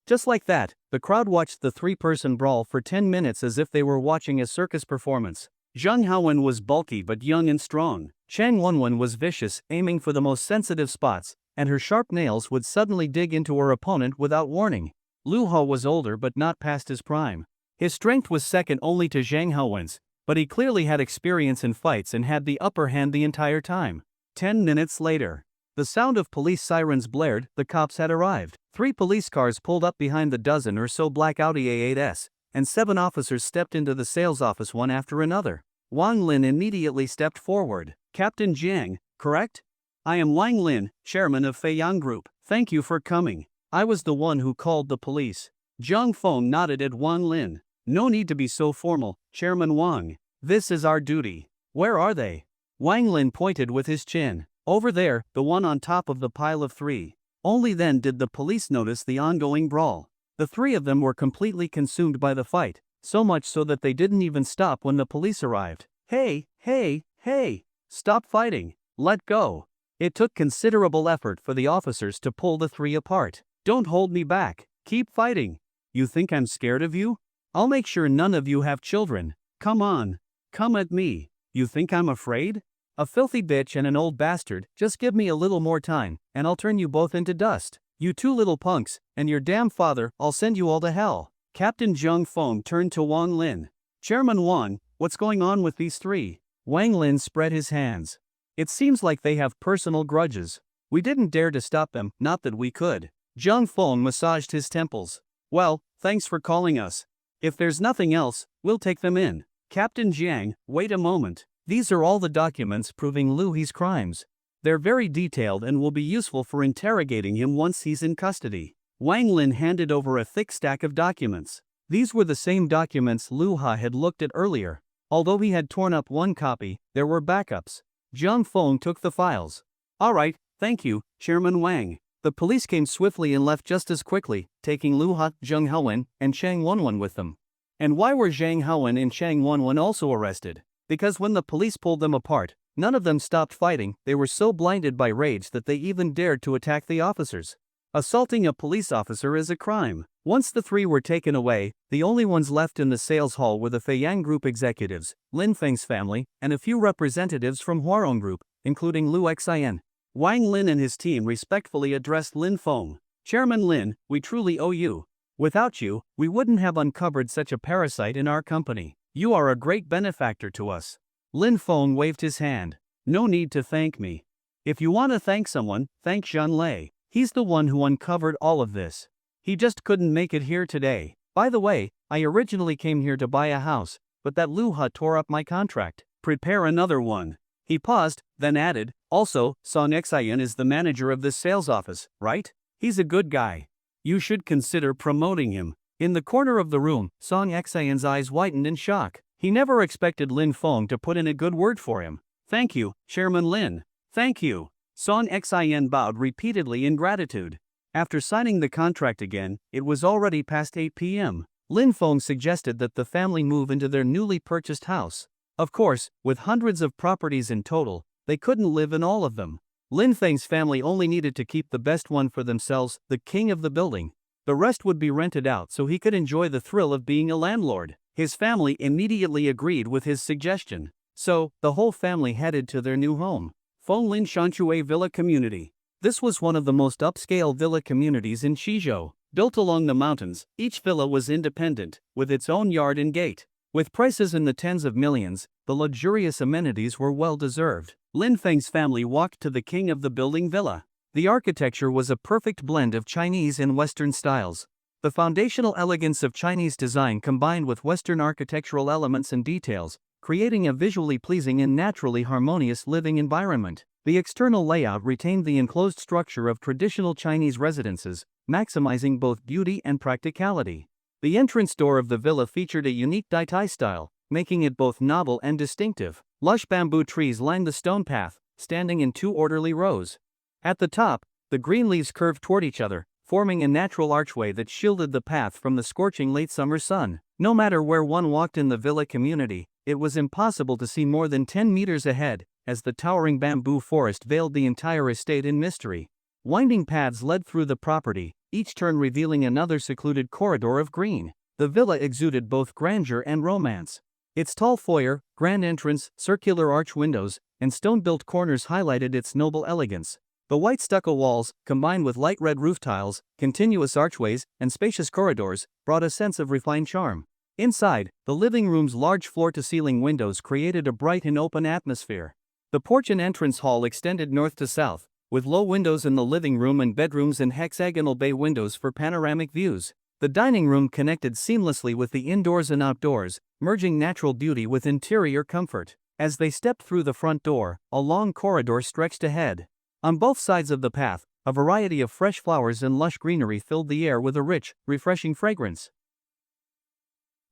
Just like that, the crowd watched the three-person brawl for 10 minutes as if they were watching a circus performance. Zheng Haowen was bulky but young and strong. Chang Wenwen was vicious, aiming for the most sensitive spots, and her sharp nails would suddenly dig into her opponent without warning. Lu Ha was older but not past his prime. His strength was second only to Zheng Haowen's, but he clearly had experience in fights and had the upper hand the entire time. 10 minutes later, the sound of police sirens blared, the cops had arrived. 3 police cars pulled up behind the dozen or so black Audi A8s, and 7 officers stepped into the sales office one after another. Wang Lin immediately stepped forward. Captain Jiang, correct? I am Wang Lin, chairman of Feiyang Group. Thank you for coming. I was the one who called the police. Zhang Feng nodded at Wang Lin. No need to be so formal, Chairman Wang. This is our duty. Where are they? Wang Lin pointed with his chin. Over there, the one on top of the pile of 3. Only then did the police notice the ongoing brawl. The 3 of them were completely consumed by the fight, so much so that they didn't even stop when the police arrived. Hey, hey, hey! Stop fighting! Let go! It took considerable effort for the officers to pull the 3 apart. Don't hold me back. Keep fighting. You think I'm scared of you? I'll make sure none of you have children. Come on. Come at me. You think I'm afraid? A filthy bitch and an old bastard, just give me a little more time, and I'll turn you both into dust. You 2 little punks, and your damn father, I'll send you all to hell. Captain Zhang Feng turned to Wang Lin. Chairman Wang, what's going on with these 3? Wang Lin spread his hands. It seems like they have personal grudges. We didn't dare to stop them, not that we could. Zhang Feng massaged his temples. Well, thanks for calling us. If there's nothing else, we'll take them in. Captain Jiang, wait a moment. These are all the documents proving Lu He's crimes. They're very detailed and will be useful for interrogating him once he's in custody. Wang Lin handed over a thick stack of documents. These were the same documents Lu Ha had looked at earlier. Although he had torn up one copy, there were backups. Zhang Feng took the files. All right, thank you, Chairman Wang. The police came swiftly and left just as quickly, taking Lu Ha, Zheng Haowen, and Chang Wenwen with them. And why were Zhang Haowen and Chang Wenwen also arrested? Because when the police pulled them apart, none of them stopped fighting. They were so blinded by rage that they even dared to attack the officers. Assaulting a police officer is a crime. Once the 3 were taken away, the only ones left in the sales hall were the Feiyang Group executives, Lin Feng's family, and a few representatives from Huarong Group, including Lu Xian. Wang Lin and his team respectfully addressed Lin Feng. Chairman Lin, we truly owe you. Without you, we wouldn't have uncovered such a parasite in our company. You are a great benefactor to us. Lin Feng waved his hand. No need to thank me. If you want to thank someone, thank Zhan Lei. He's the one who uncovered all of this. He just couldn't make it here today. By the way, I originally came here to buy a house, but that Lu Ha tore up my contract. Prepare another one. He paused, then added, also, Song Xian is the manager of this sales office, right? He's a good guy. You should consider promoting him. In the corner of the room, Song Xian's eyes widened in shock. He never expected Lin Feng to put in a good word for him. Thank you, Chairman Lin. Thank you. Song Xian bowed repeatedly in gratitude. After signing the contract again, it was already past 8 p.m. Lin Feng suggested that the family move into their newly purchased house. Of course, with hundreds of properties in total, they couldn't live in all of them. Lin Feng's family only needed to keep the best one for themselves, the king of the building. The rest would be rented out so he could enjoy the thrill of being a landlord. His family immediately agreed with his suggestion. So, the whole family headed to their new home, Fonglin Shanchue Villa Community. This was one of the most upscale villa communities in Shizhou. Built along the mountains, each villa was independent, with its own yard and gate. With prices in the tens of millions, the luxurious amenities were well deserved. Lin Feng's family walked to the king of the building villa. The architecture was a perfect blend of Chinese and Western styles. The foundational elegance of Chinese design combined with Western architectural elements and details, creating a visually pleasing and naturally harmonious living environment. The external layout retained the enclosed structure of traditional Chinese residences, maximizing both beauty and practicality. The entrance door of the villa featured a unique Dai style, making it both novel and distinctive. Lush bamboo trees lined the stone path, standing in 2 orderly rows. At the top, the green leaves curved toward each other, forming a natural archway that shielded the path from the scorching late summer sun. No matter where one walked in the villa community, it was impossible to see more than 10 meters ahead, as the towering bamboo forest veiled the entire estate in mystery. Winding paths led through the property, each turn revealing another secluded corridor of green. The villa exuded both grandeur and romance. Its tall foyer, grand entrance, circular arch windows, and stone-built corners highlighted its noble elegance. The white stucco walls, combined with light red roof tiles, continuous archways, and spacious corridors, brought a sense of refined charm. Inside, the living room's large floor-to-ceiling windows created a bright and open atmosphere. The porch and entrance hall extended north to south, with low windows in the living room and bedrooms and hexagonal bay windows for panoramic views. The dining room connected seamlessly with the indoors and outdoors, merging natural beauty with interior comfort. As they stepped through the front door, a long corridor stretched ahead. On both sides of the path, a variety of fresh flowers and lush greenery filled the air with a rich, refreshing fragrance.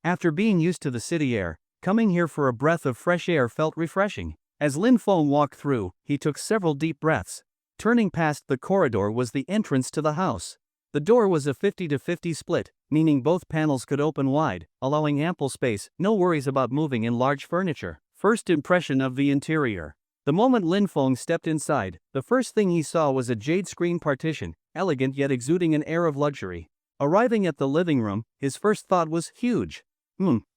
After being used to the city air, coming here for a breath of fresh air felt refreshing. As Lin Feng walked through, he took several deep breaths. Turning past the corridor was the entrance to the house. The door was a 50-50 split, meaning both panels could open wide, allowing ample space, no worries about moving in large furniture. First impression of the interior. The moment Lin Feng stepped inside, the first thing he saw was a jade screen partition, elegant yet exuding an air of luxury. Arriving at the living room, his first thought was huge.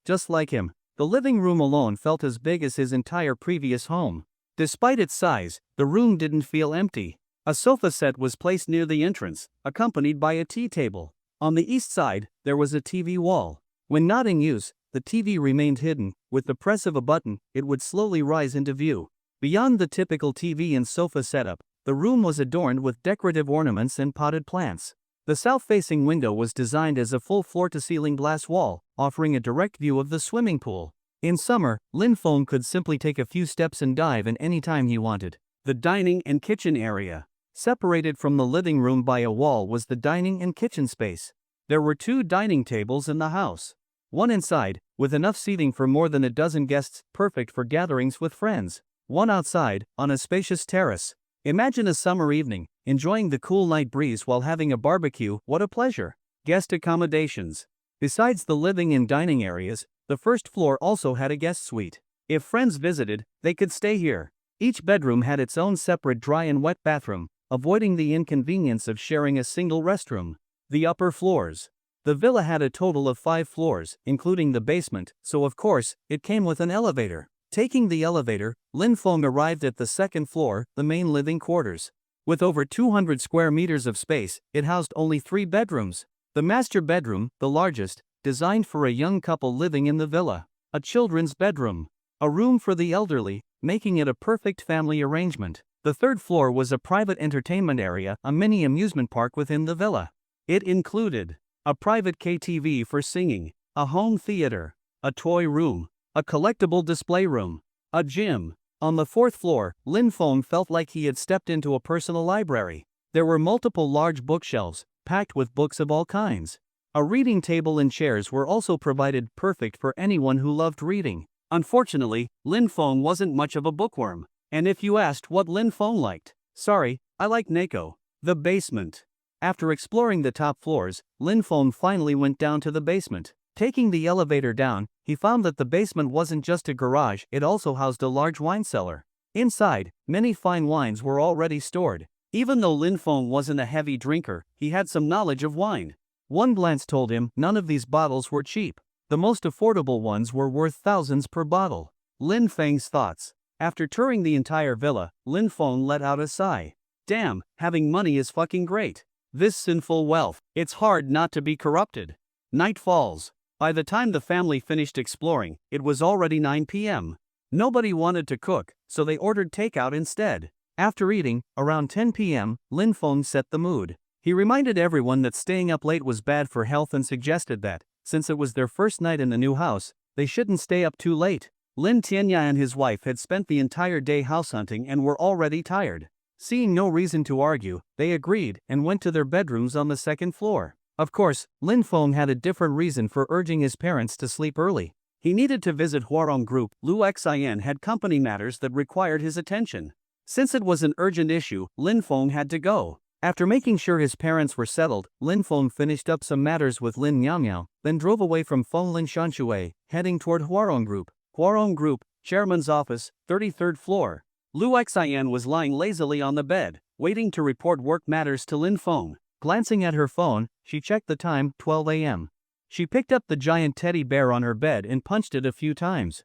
Just like him. The living room alone felt as big as his entire previous home. Despite its size, the room didn't feel empty. A sofa set was placed near the entrance, accompanied by a tea table. On the east side, there was a TV wall. When not in use, the TV remained hidden. With the press of a button, it would slowly rise into view. Beyond the typical TV and sofa setup, the room was adorned with decorative ornaments and potted plants. The south-facing window was designed as a full floor-to-ceiling glass wall, offering a direct view of the swimming pool. In summer, Lin Feng could simply take a few steps and dive in any time he wanted. The dining and kitchen area. Separated from the living room by a wall was the dining and kitchen space. There were 2 dining tables in the house. One inside, with enough seating for more than a dozen guests, perfect for gatherings with friends. One outside, on a spacious terrace. Imagine a summer evening, enjoying the cool night breeze while having a barbecue. What a pleasure. Guest accommodations. Besides the living and dining areas, the first floor also had a guest suite. If friends visited, they could stay here. Each bedroom had its own separate dry and wet bathroom, avoiding the inconvenience of sharing a single restroom. The upper floors. The villa had a total of 5 floors, including the basement, so of course, it came with an elevator. Taking the elevator, Lin Feng arrived at the second floor, the main living quarters. With over 200 square meters of space, it housed only 3 bedrooms. The master bedroom, the largest, designed for a young couple living in the villa. A children's bedroom. A room for the elderly, making it a perfect family arrangement. The third floor was a private entertainment area, a mini amusement park within the villa. It included a private KTV for singing, a home theater, a toy room, a collectible display room, a gym. On the 4th floor, Lin Feng felt like he had stepped into a personal library. There were multiple large bookshelves, packed with books of all kinds. A reading table and chairs were also provided, perfect for anyone who loved reading. Unfortunately, Lin Feng wasn't much of a bookworm. And if you asked what Lin Feng liked, sorry, I like Neko. The basement. After exploring the top floors, Lin Feng finally went down to the basement. Taking the elevator down, he found that the basement wasn't just a garage, it also housed a large wine cellar. Inside, many fine wines were already stored. Even though Lin Feng wasn't a heavy drinker, he had some knowledge of wine. One glance told him none of these bottles were cheap. The most affordable ones were worth thousands per bottle. Lin Feng's thoughts. After touring the entire villa, Lin Feng let out a sigh. Damn, having money is fucking great. This sinful wealth, it's hard not to be corrupted. Night falls. By the time the family finished exploring, it was already 9 p.m. Nobody wanted to cook, so they ordered takeout instead. After eating, around 10 p.m., Lin Feng set the mood. He reminded everyone that staying up late was bad for health and suggested that, since it was their first night in the new house, they shouldn't stay up too late. Lin Tianya and his wife had spent the entire day house hunting and were already tired. Seeing no reason to argue, they agreed and went to their bedrooms on the 2nd floor. Of course, Lin Feng had a different reason for urging his parents to sleep early. He needed to visit Huarong Group. Lu Xin had company matters that required his attention. Since it was an urgent issue, Lin Feng had to go. After making sure his parents were settled, Lin Feng finished up some matters with Lin Miao, then drove away from Fenglin Shanshui, heading toward Huarong Group. Huarong Group, chairman's office, 33rd floor. Lu Xian was lying lazily on the bed, waiting to report work matters to Lin Feng. Glancing at her phone, she checked the time, 12 a.m. She picked up the giant teddy bear on her bed and punched it a few times.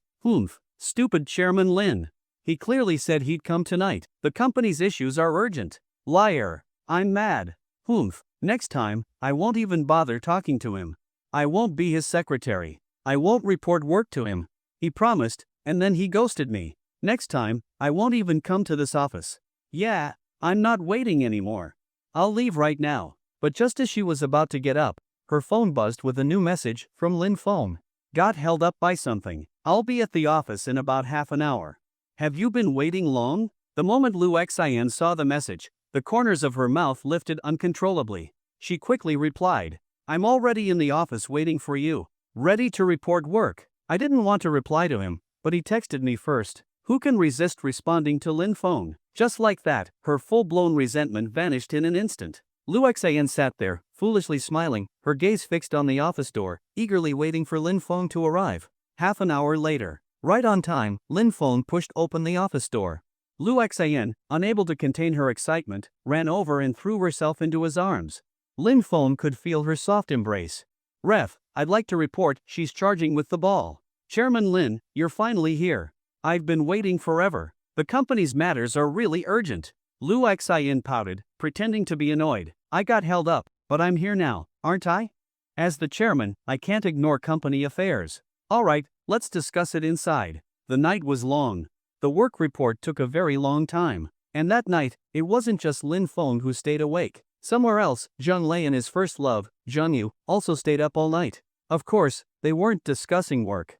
Stupid Chairman Lin. He clearly said he'd come tonight. The company's issues are urgent. Liar. I'm mad. Next time, I won't even bother talking to him. I won't be his secretary. I won't report work to him. He promised, and then he ghosted me. Next time, I won't even come to this office. Yeah, I'm not waiting anymore. I'll leave right now. But just as she was about to get up, her phone buzzed with a new message from Lin Feng. Got held up by something. I'll be at the office in about half an hour. Have you been waiting long? The moment Lu Xian saw the message, the corners of her mouth lifted uncontrollably. She quickly replied, I'm already in the office waiting for you. Ready to report work. I didn't want to reply to him, but he texted me first. Who can resist responding to Lin Feng? Just like that, her full-blown resentment vanished in an instant. Lu Xian sat there, foolishly smiling, her gaze fixed on the office door, eagerly waiting for Lin Feng to arrive. Half an hour later, right on time, Lin Feng pushed open the office door. Lu Xian, unable to contain her excitement, ran over and threw herself into his arms. Lin Feng could feel her soft embrace. Ref, I'd like to report she's charging with the ball. Chairman Lin, you're finally here. I've been waiting forever. The company's matters are really urgent. Lu Xian pouted, pretending to be annoyed. I got held up, but I'm here now, aren't I? As the chairman, I can't ignore company affairs. Alright, let's discuss it inside. The night was long. The work report took a very long time. And that night, it wasn't just Lin Feng who stayed awake. Somewhere else, Zhang Lei and his first love, Zhang Yu, also stayed up all night. Of course, they weren't discussing work.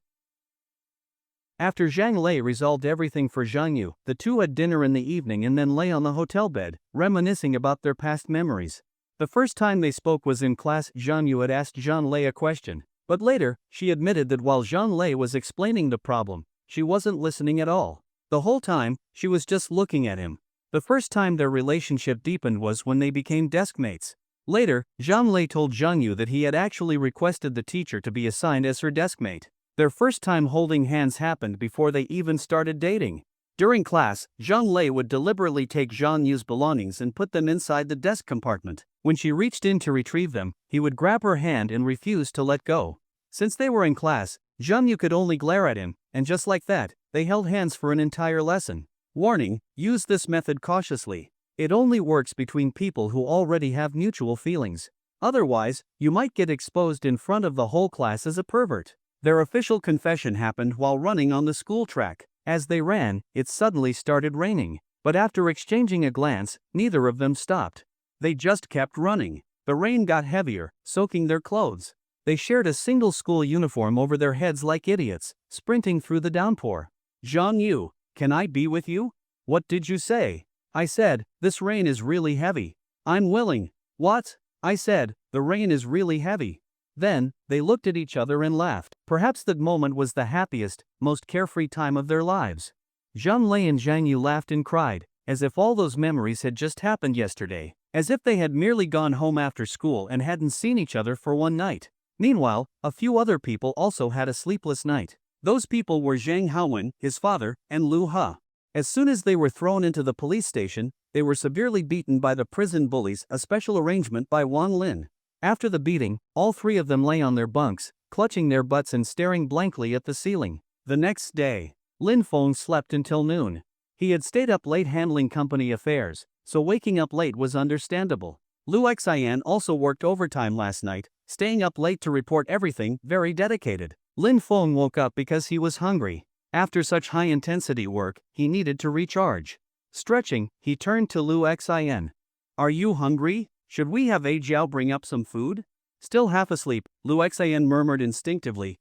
After Zhang Lei resolved everything for Zhang Yu, the two had dinner in the evening and then lay on the hotel bed, reminiscing about their past memories. The first time they spoke was in class. Zhang Yu had asked Zhang Lei a question, but later, she admitted that while Zhang Lei was explaining the problem, she wasn't listening at all. The whole time, she was just looking at him. The first time their relationship deepened was when they became deskmates. Later, Zhang Lei told Zhang Yu that he had actually requested the teacher to be assigned as her deskmate. Their first time holding hands happened before they even started dating. During class, Zhang Lei would deliberately take Zhang Yu's belongings and put them inside the desk compartment. When she reached in to retrieve them, he would grab her hand and refuse to let go. Since they were in class, Zhang Yu could only glare at him, and just like that, they held hands for an entire lesson. Warning, use this method cautiously. It only works between people who already have mutual feelings. Otherwise, you might get exposed in front of the whole class as a pervert. Their official confession happened while running on the school track. As they ran, it suddenly started raining. But after exchanging a glance, neither of them stopped. They just kept running. The rain got heavier, soaking their clothes. They shared a single school uniform over their heads like idiots, sprinting through the downpour. Zhang Yu, can I be with you? What did you say? I said, this rain is really heavy. I'm willing. What? I said, the rain is really heavy. Then, they looked at each other and laughed. Perhaps that moment was the happiest, most carefree time of their lives. Zhang Lei and Zhang Yu laughed and cried, as if all those memories had just happened yesterday, as if they had merely gone home after school and hadn't seen each other for one night. Meanwhile, a few other people also had a sleepless night. Those people were Zhang Haowen, his father, and Lu He. As soon as they were thrown into the police station, they were severely beaten by the prison bullies, a special arrangement by Wang Lin. After the beating, all three of them lay on their bunks, clutching their butts and staring blankly at the ceiling. The next day, Lin Feng slept until noon. He had stayed up late handling company affairs, so waking up late was understandable. Lu Xian also worked overtime last night, staying up late to report everything, very dedicated. Lin Feng woke up because he was hungry. After such high-intensity work, he needed to recharge. Stretching, he turned to Lu Xian. Are you hungry? Should we have A Jiao bring up some food? Still half asleep, Lu Xian murmured instinctively,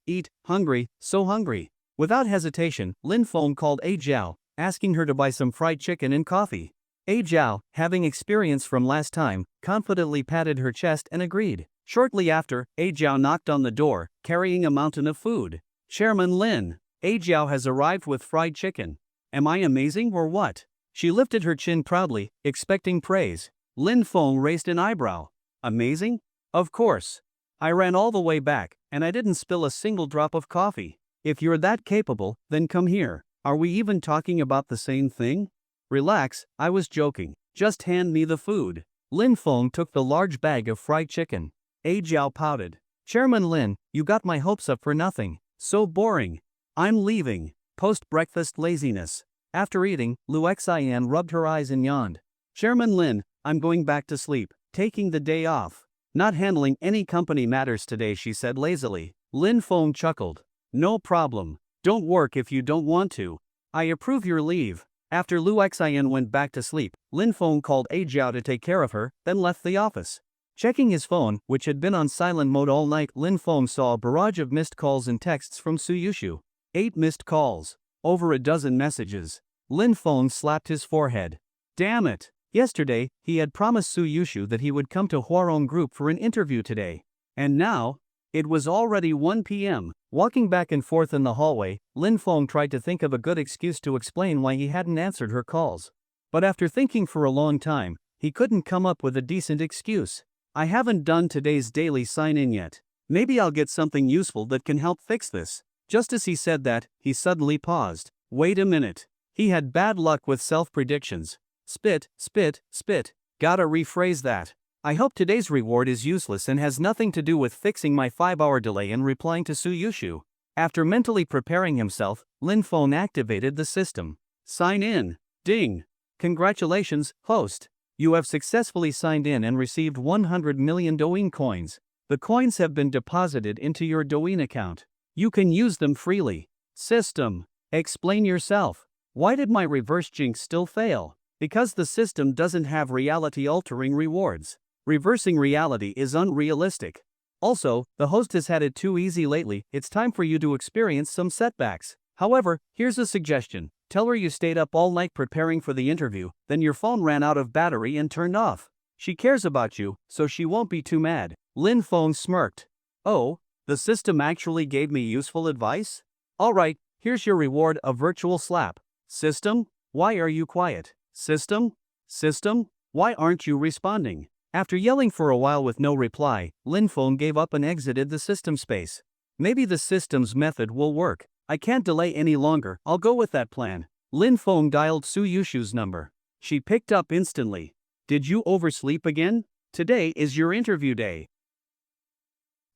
eat, hungry, so hungry. Without hesitation, Lin Feng called A Jiao, asking her to buy some fried chicken and coffee. A Jiao, having experience from last time, confidently patted her chest and agreed. Shortly after, A Jiao knocked on the door, carrying a mountain of food. Chairman Lin, A Jiao has arrived with fried chicken. Am I amazing or what? She lifted her chin proudly, expecting praise. Lin Feng raised an eyebrow. Amazing? Of course. I ran all the way back, and I didn't spill a single drop of coffee. If you're that capable, then come here. Are we even talking about the same thing? Relax, I was joking. Just hand me the food. Lin Feng took the large bag of fried chicken. A Jiao pouted. Chairman Lin, you got my hopes up for nothing. So boring. I'm leaving. Post-breakfast laziness. After eating, Lu Xian rubbed her eyes and yawned. Chairman Lin, I'm going back to sleep, taking the day off. Not handling any company matters today, she said lazily. Lin Feng chuckled. No problem. Don't work if you don't want to. I approve your leave. After Lu Xian went back to sleep, Lin Feng called A Jiao to take care of her, then left the office. Checking his phone, which had been on silent mode all night, Lin Feng saw a barrage of missed calls and texts from Suyushu. 8 missed calls. Over a dozen messages. Lin Feng slapped his forehead. Damn it! Yesterday, he had promised Suyushu that he would come to Huarong Group for an interview today. And now? It was already 1 p.m. Walking back and forth in the hallway, Lin Feng tried to think of a good excuse to explain why he hadn't answered her calls. But after thinking for a long time, he couldn't come up with a decent excuse. I haven't done today's daily sign-in yet. Maybe I'll get something useful that can help fix this. Just as he said that, he suddenly paused. Wait a minute. He had bad luck with self-predictions. Spit, spit, spit. Gotta rephrase that. I hope today's reward is useless and has nothing to do with fixing my 5-hour delay in replying to Suyushu. After mentally preparing himself, Lin Feng activated the system. Sign in. Ding. Congratulations, host. You have successfully signed in and received 100 million Douyin coins. The coins have been deposited into your Douyin account. You can use them freely. System. Explain yourself. Why did my reverse jinx still fail? Because the system doesn't have reality-altering rewards. Reversing reality is unrealistic. Also, the host has had it too easy lately. It's time for you to experience some setbacks. However, here's a suggestion. Tell her you stayed up all night preparing for the interview, then your phone ran out of battery and turned off. She cares about you, so she won't be too mad. Lin Feng smirked. Oh, the system actually gave me useful advice? Alright, here's your reward, a virtual slap. System? Why are you quiet? System? System? Why aren't you responding? After yelling for a while with no reply, Lin Feng gave up and exited the system space. Maybe the system's method will work. I can't delay any longer, I'll go with that plan. Lin Feng dialed Suyushu's number. She picked up instantly. Did you oversleep again? Today is your interview day.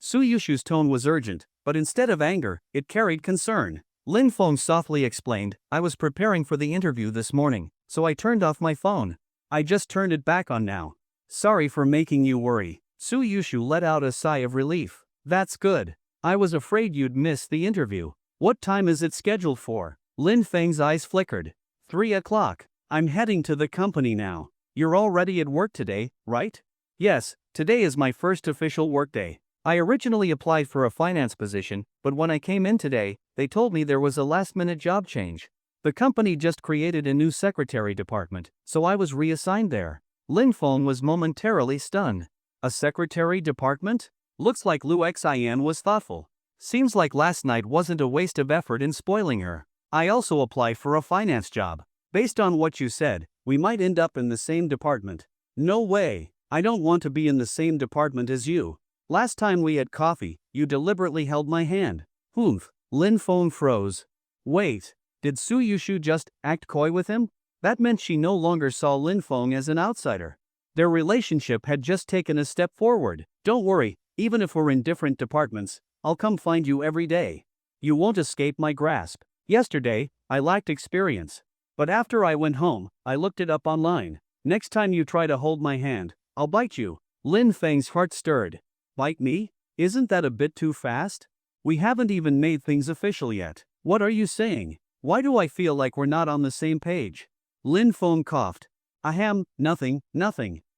Suyushu's tone was urgent, but instead of anger, it carried concern. Lin Feng softly explained, I was preparing for the interview this morning, so I turned off my phone. I just turned it back on now. Sorry for making you worry. Suyushu let out a sigh of relief. That's good. I was afraid you'd miss the interview. What time is it scheduled for? Lin Feng's eyes flickered. 3 o'clock. I'm heading to the company now. You're already at work today, right? Yes, today is my first official workday. I originally applied for a finance position, but when I came in today, they told me there was a last-minute job change. The company just created a new secretary department, so I was reassigned there. Lin Feng was momentarily stunned. A secretary department? Looks like Lu Xian was thoughtful. Seems like last night wasn't a waste of effort in spoiling her. I also applied for a finance job. Based on what you said, we might end up in the same department. No way. I don't want to be in the same department as you. Last time we had coffee, you deliberately held my hand. Humph. Lin Feng froze. Wait. Did Suyushu just act coy with him? That meant she no longer saw Lin Feng as an outsider. Their relationship had just taken a step forward. Don't worry, even if we're in different departments, I'll come find you every day. You won't escape my grasp. Yesterday, I lacked experience. But after I went home, I looked it up online. Next time you try to hold my hand, I'll bite you. Lin Feng's heart stirred. Bite me? Isn't that a bit too fast? We haven't even made things official yet. What are you saying? Why do I feel like we're not on the same page? Lin Feng coughed. Ahem, nothing.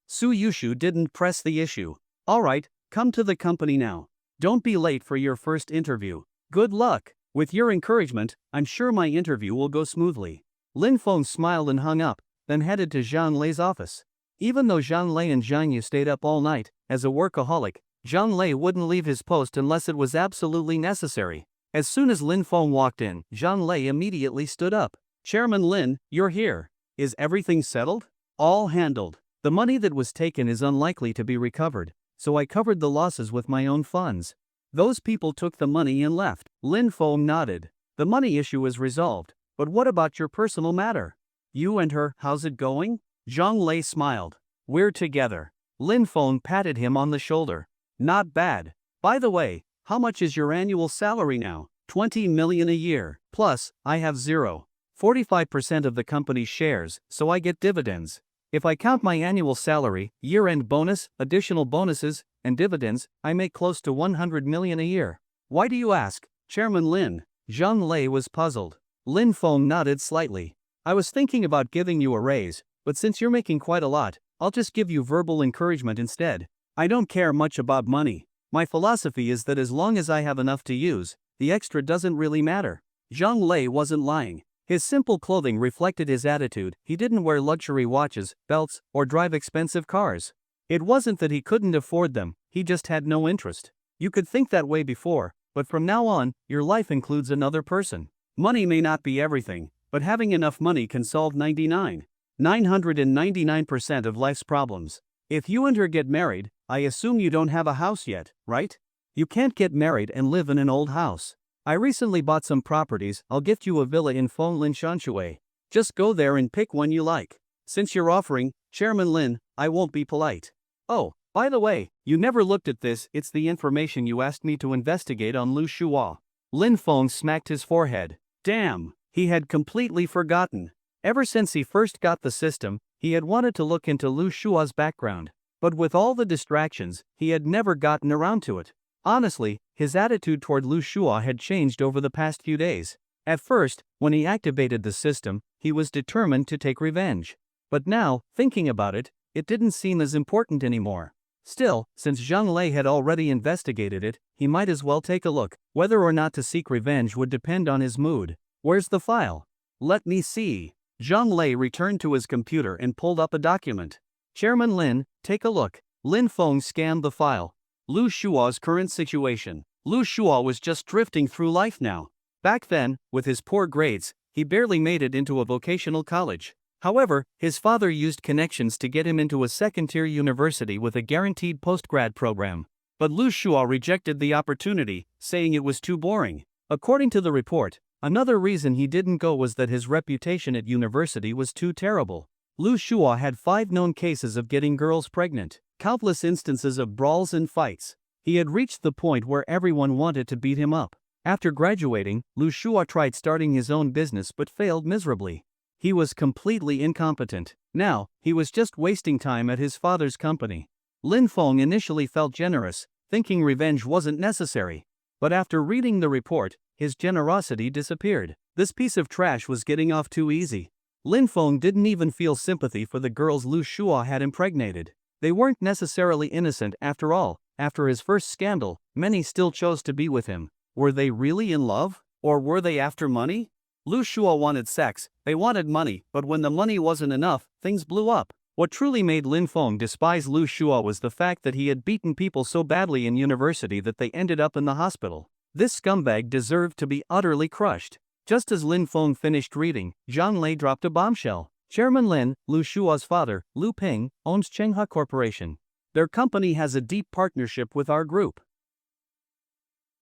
Suyushu didn't press the issue. Alright, come to the company now. Don't be late for your first interview. Good luck. With your encouragement, I'm sure my interview will go smoothly. Lin Feng smiled and hung up, then headed to Zhang Lei's office. Even though Zhang Lei and Zhang Yu stayed up all night, as a workaholic, Zhang Lei wouldn't leave his post unless it was absolutely necessary. As soon as Lin Feng walked in, Zhang Lei immediately stood up. Chairman Lin, you're here. Is everything settled? All handled. The money that was taken is unlikely to be recovered, so I covered the losses with my own funds. Those people took the money and left. Lin Feng nodded. The money issue is resolved, but what about your personal matter? You and her, how's it going? Zhang Lei smiled. We're together. Lin Feng patted him on the shoulder. Not bad. By the way, how much is your annual salary now? 20 million a year. Plus, I have 0.45% of the company's shares, so I get dividends. If I count my annual salary, year-end bonus, additional bonuses, and dividends, I make close to 100 million a year. Why do you ask, Chairman Lin? Zhang Lei was puzzled. Lin Feng nodded slightly. I was thinking about giving you a raise, but since you're making quite a lot, I'll just give you verbal encouragement instead. I don't care much about money. My philosophy is that as long as I have enough to use, the extra doesn't really matter. Zhang Lei wasn't lying. His simple clothing reflected his attitude. He didn't wear luxury watches, belts, or drive expensive cars. It wasn't that he couldn't afford them, he just had no interest. You could think that way before, but from now on, your life includes another person. Money may not be everything, but having enough money can solve 999% of life's problems. If you and her get married, I assume you don't have a house yet, right? You can't get married and live in an old house. I recently bought some properties. I'll gift you a villa in Fenglin Shanshui. Just go there and pick one you like. Since you're offering, Chairman Lin, I won't be polite. Oh, by the way, you never looked at this. It's the information you asked me to investigate on Lu Shua. Lin Feng smacked his forehead. Damn, he had completely forgotten. Ever since he first got the system, he had wanted to look into Lu Shua's background. But with all the distractions, he had never gotten around to it. Honestly, his attitude toward Lu Shua had changed over the past few days. At first, when he activated the system, he was determined to take revenge. But now, thinking about it, it didn't seem as important anymore. Still, since Zhang Lei had already investigated it, he might as well take a look. Whether or not to seek revenge would depend on his mood. Where's the file? Let me see. Zhang Lei returned to his computer and pulled up a document. Chairman Lin, take a look. Lin Feng scanned the file. Lu Shua's current situation. Lu Shua was just drifting through life now. Back then, with his poor grades, he barely made it into a vocational college. However, his father used connections to get him into a second-tier university with a guaranteed postgrad program. But Lu Shua rejected the opportunity, saying it was too boring. According to the report, another reason he didn't go was that his reputation at university was too terrible. Lu Shua had 5 known cases of getting girls pregnant, countless instances of brawls and fights. He had reached the point where everyone wanted to beat him up. After graduating, Lu Shua tried starting his own business but failed miserably. He was completely incompetent. Now, he was just wasting time at his father's company. Lin Feng initially felt generous, thinking revenge wasn't necessary. But after reading the report, his generosity disappeared. This piece of trash was getting off too easy. Lin Feng didn't even feel sympathy for the girls Lu Shua had impregnated. They weren't necessarily innocent after all. After his first scandal, many still chose to be with him. Were they really in love? Or were they after money? Lu Shua wanted sex, they wanted money, but when the money wasn't enough, things blew up. What truly made Lin Feng despise Lu Shua was the fact that he had beaten people so badly in university that they ended up in the hospital. This scumbag deserved to be utterly crushed. Just as Lin Feng finished reading, Zhang Lei dropped a bombshell. Chairman Lin, Lu Shua's father, Lu Ping, owns Chenghua Corporation. Their company has a deep partnership with our group.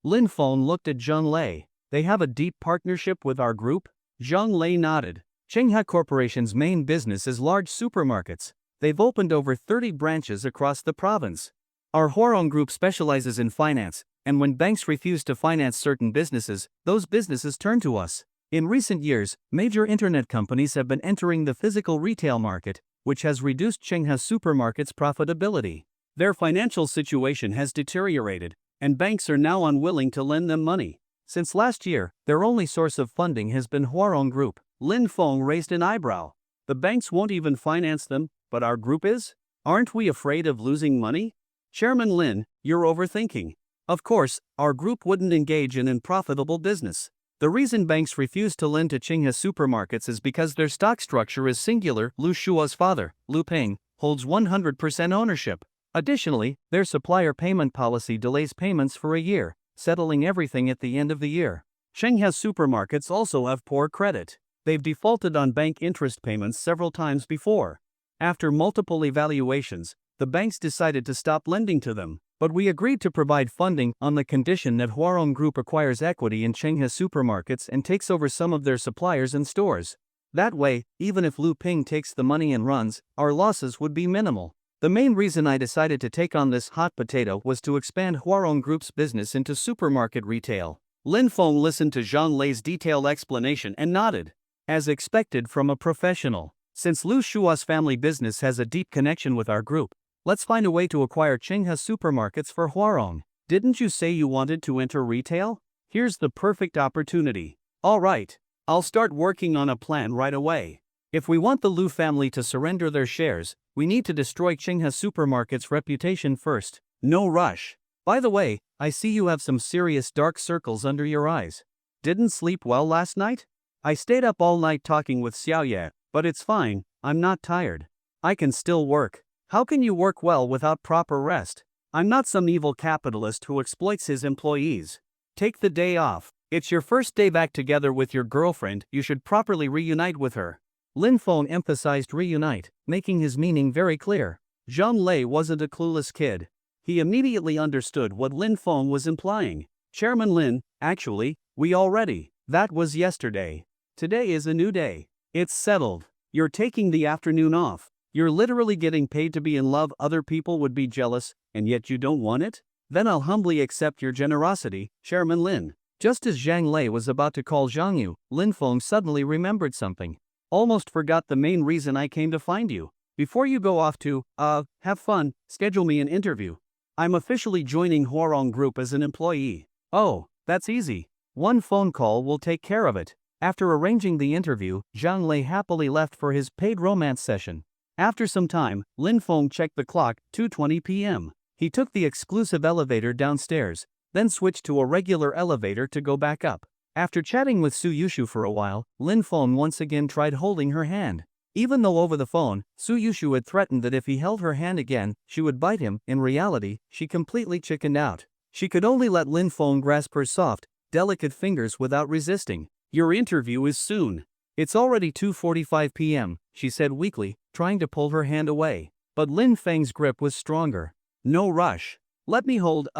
Lin Feng looked at Zhang Lei. They have a deep partnership with our group? Zhang Lei nodded. Chenghua Corporation's main business is large supermarkets. They've opened over 30 branches across the province. Our Huarong group specializes in finance, and when banks refuse to finance certain businesses, those businesses turn to us. In recent years, major internet companies have been entering the physical retail market, which has reduced Chenghua Supermarket's profitability. Their financial situation has deteriorated, and banks are now unwilling to lend them money. Since last year, their only source of funding has been Huarong Group. Lin Feng raised an eyebrow. The banks won't even finance them, but our group is? Aren't we afraid of losing money? Chairman Lin, you're overthinking. Of course, our group wouldn't engage in unprofitable business. The reason banks refuse to lend to Chenghua Supermarkets is because their stock structure is singular. Lu Shua's father, Lu Ping, holds 100% ownership. Additionally, their supplier payment policy delays payments for a year, settling everything at the end of the year. Chenghua Supermarkets also have poor credit. They've defaulted on bank interest payments several times before. After multiple evaluations, the banks decided to stop lending to them, but we agreed to provide funding on the condition that Huarong Group acquires equity in Chenghua Supermarkets and takes over some of their suppliers and stores. That way, even if Lu Ping takes the money and runs, our losses would be minimal. The main reason I decided to take on this hot potato was to expand Huarong Group's business into supermarket retail. Lin Feng listened to Zhang Lei's detailed explanation and nodded. As expected from a professional, since Lu Shua's family business has a deep connection with our group, let's find a way to acquire Chenghua Supermarkets for Huarong. Didn't you say you wanted to enter retail? Here's the perfect opportunity. All right, I'll start working on a plan right away. If we want the Lu family to surrender their shares, we need to destroy Qinghe Supermarket's reputation first. No rush. By the way, I see you have some serious dark circles under your eyes. Didn't sleep well last night? I stayed up all night talking with Xiaoye, but it's fine, I'm not tired. I can still work. How can you work well without proper rest? I'm not some evil capitalist who exploits his employees. Take the day off. It's your first day back together with your girlfriend, you should properly reunite with her. Lin Feng emphasized reunite, making his meaning very clear. Zhang Lei wasn't a clueless kid. He immediately understood what Lin Feng was implying. Chairman Lin, actually, we already. That was yesterday. Today is a new day. It's settled. You're taking the afternoon off. You're literally getting paid to be in love. Other people would be jealous, and yet you don't want it? Then I'll humbly accept your generosity, Chairman Lin. Just as Zhang Lei was about to call Zhang Yu, Lin Feng suddenly remembered something. Almost forgot the main reason I came to find you. Before you go off to, have fun, schedule me an interview. I'm officially joining Huarong Group as an employee. Oh, that's easy. One phone call will take care of it. After arranging the interview, Zhang Lei happily left for his paid romance session. After some time, Lin Feng checked the clock, 2:20 p.m. He took the exclusive elevator downstairs, then switched to a regular elevator to go back up. After chatting with Suyushu for a while, Lin Feng once again tried holding her hand. Even though over the phone, Suyushu had threatened that if he held her hand again, she would bite him, in reality, she completely chickened out. She could only let Lin Feng grasp her soft, delicate fingers without resisting. Your interview is soon. It's already 2:45 p.m., she said weakly, trying to pull her hand away. But Lin Feng's grip was stronger. No rush. Let me hold,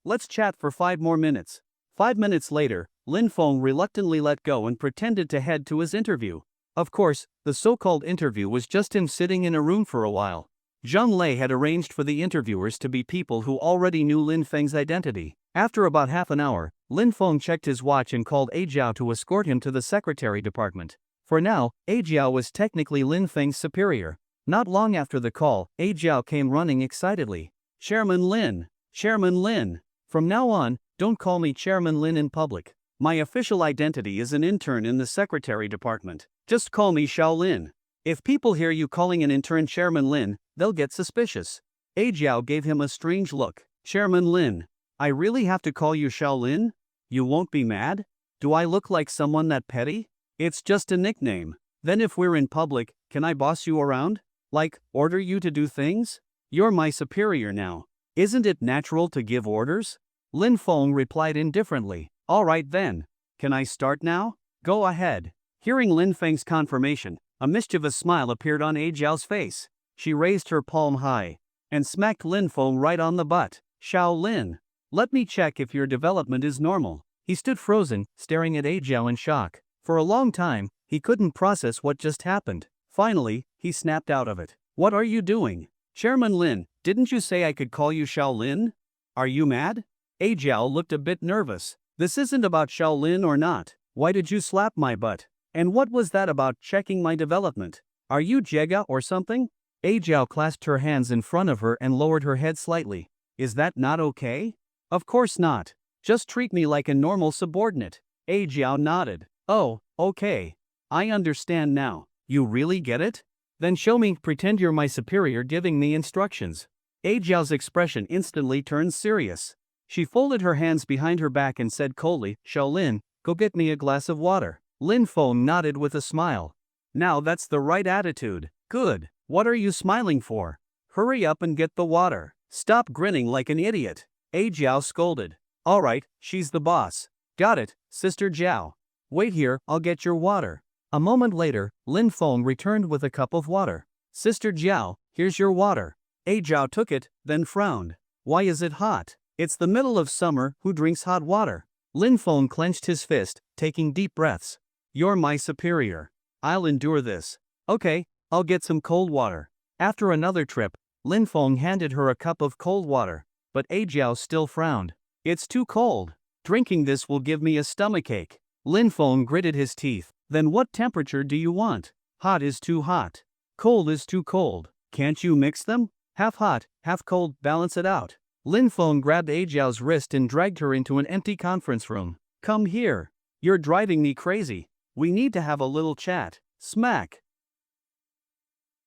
let's chat for 5 more minutes. 5 minutes later, Lin Feng reluctantly let go and pretended to head to his interview. Of course, the so-called interview was just him sitting in a room for a while. Zhang Lei had arranged for the interviewers to be people who already knew Lin Feng's identity. After about half an hour, Lin Feng checked his watch and called A Jiao to escort him to the secretary department. For now, A Jiao was technically Lin Feng's superior. Not long after the call, A Jiao came running excitedly. Chairman Lin! Chairman Lin! From now on, don't call me Chairman Lin in public. My official identity is an intern in the secretary department. Just call me Xiao Lin. If people hear you calling an intern Chairman Lin, they'll get suspicious. A Jiao gave him a strange look. Chairman Lin. I really have to call you Xiao Lin? You won't be mad? Do I look like someone that petty? It's just a nickname. Then if we're in public, can I boss you around? Like, order you to do things? You're my superior now. Isn't it natural to give orders? Lin Feng replied indifferently. Alright then. Can I start now? Go ahead. Hearing Lin Feng's confirmation, a mischievous smile appeared on A Jiao's face. She raised her palm high and smacked Lin Feng right on the butt. Xiao Lin. Let me check if your development is normal. He stood frozen, staring at A Jiao in shock. For a long time, he couldn't process what just happened. Finally, he snapped out of it. What are you doing? Chairman Lin, didn't you say I could call you Xiao Lin? Are you mad? A Jiao looked a bit nervous. This isn't about Xiao Lin or not. Why did you slap my butt? And what was that about checking my development? Are you Jega or something? A Jiao clasped her hands in front of her and lowered her head slightly. Is that not okay? Of course not. Just treat me like a normal subordinate. A Jiao nodded. Oh, okay. I understand now. You really get it? Then show me, pretend you're my superior giving me instructions. A Jiao's expression instantly turned serious. She folded her hands behind her back and said coldly, Xiao Lin, go get me a glass of water. Lin Feng nodded with a smile. Now that's the right attitude. Good. What are you smiling for? Hurry up and get the water. Stop grinning like an idiot. A Jiao scolded. Alright, she's the boss. Got it, Sister Jiao. Wait here, I'll get your water. A moment later, Lin Feng returned with a cup of water. Sister Jiao, here's your water. A Jiao took it, then frowned. Why is it hot? It's the middle of summer, who drinks hot water? Lin Feng clenched his fist, taking deep breaths. You're my superior. I'll endure this. Okay, I'll get some cold water. After another trip, Lin Feng handed her a cup of cold water, but A Jiao still frowned. It's too cold. Drinking this will give me a stomachache. Lin Feng gritted his teeth. Then what temperature do you want? Hot is too hot. Cold is too cold. Can't you mix them? Half hot, half cold, balance it out. Lin Feng grabbed A Jiao's wrist and dragged her into an empty conference room. Come here. You're driving me crazy. We need to have a little chat. Smack!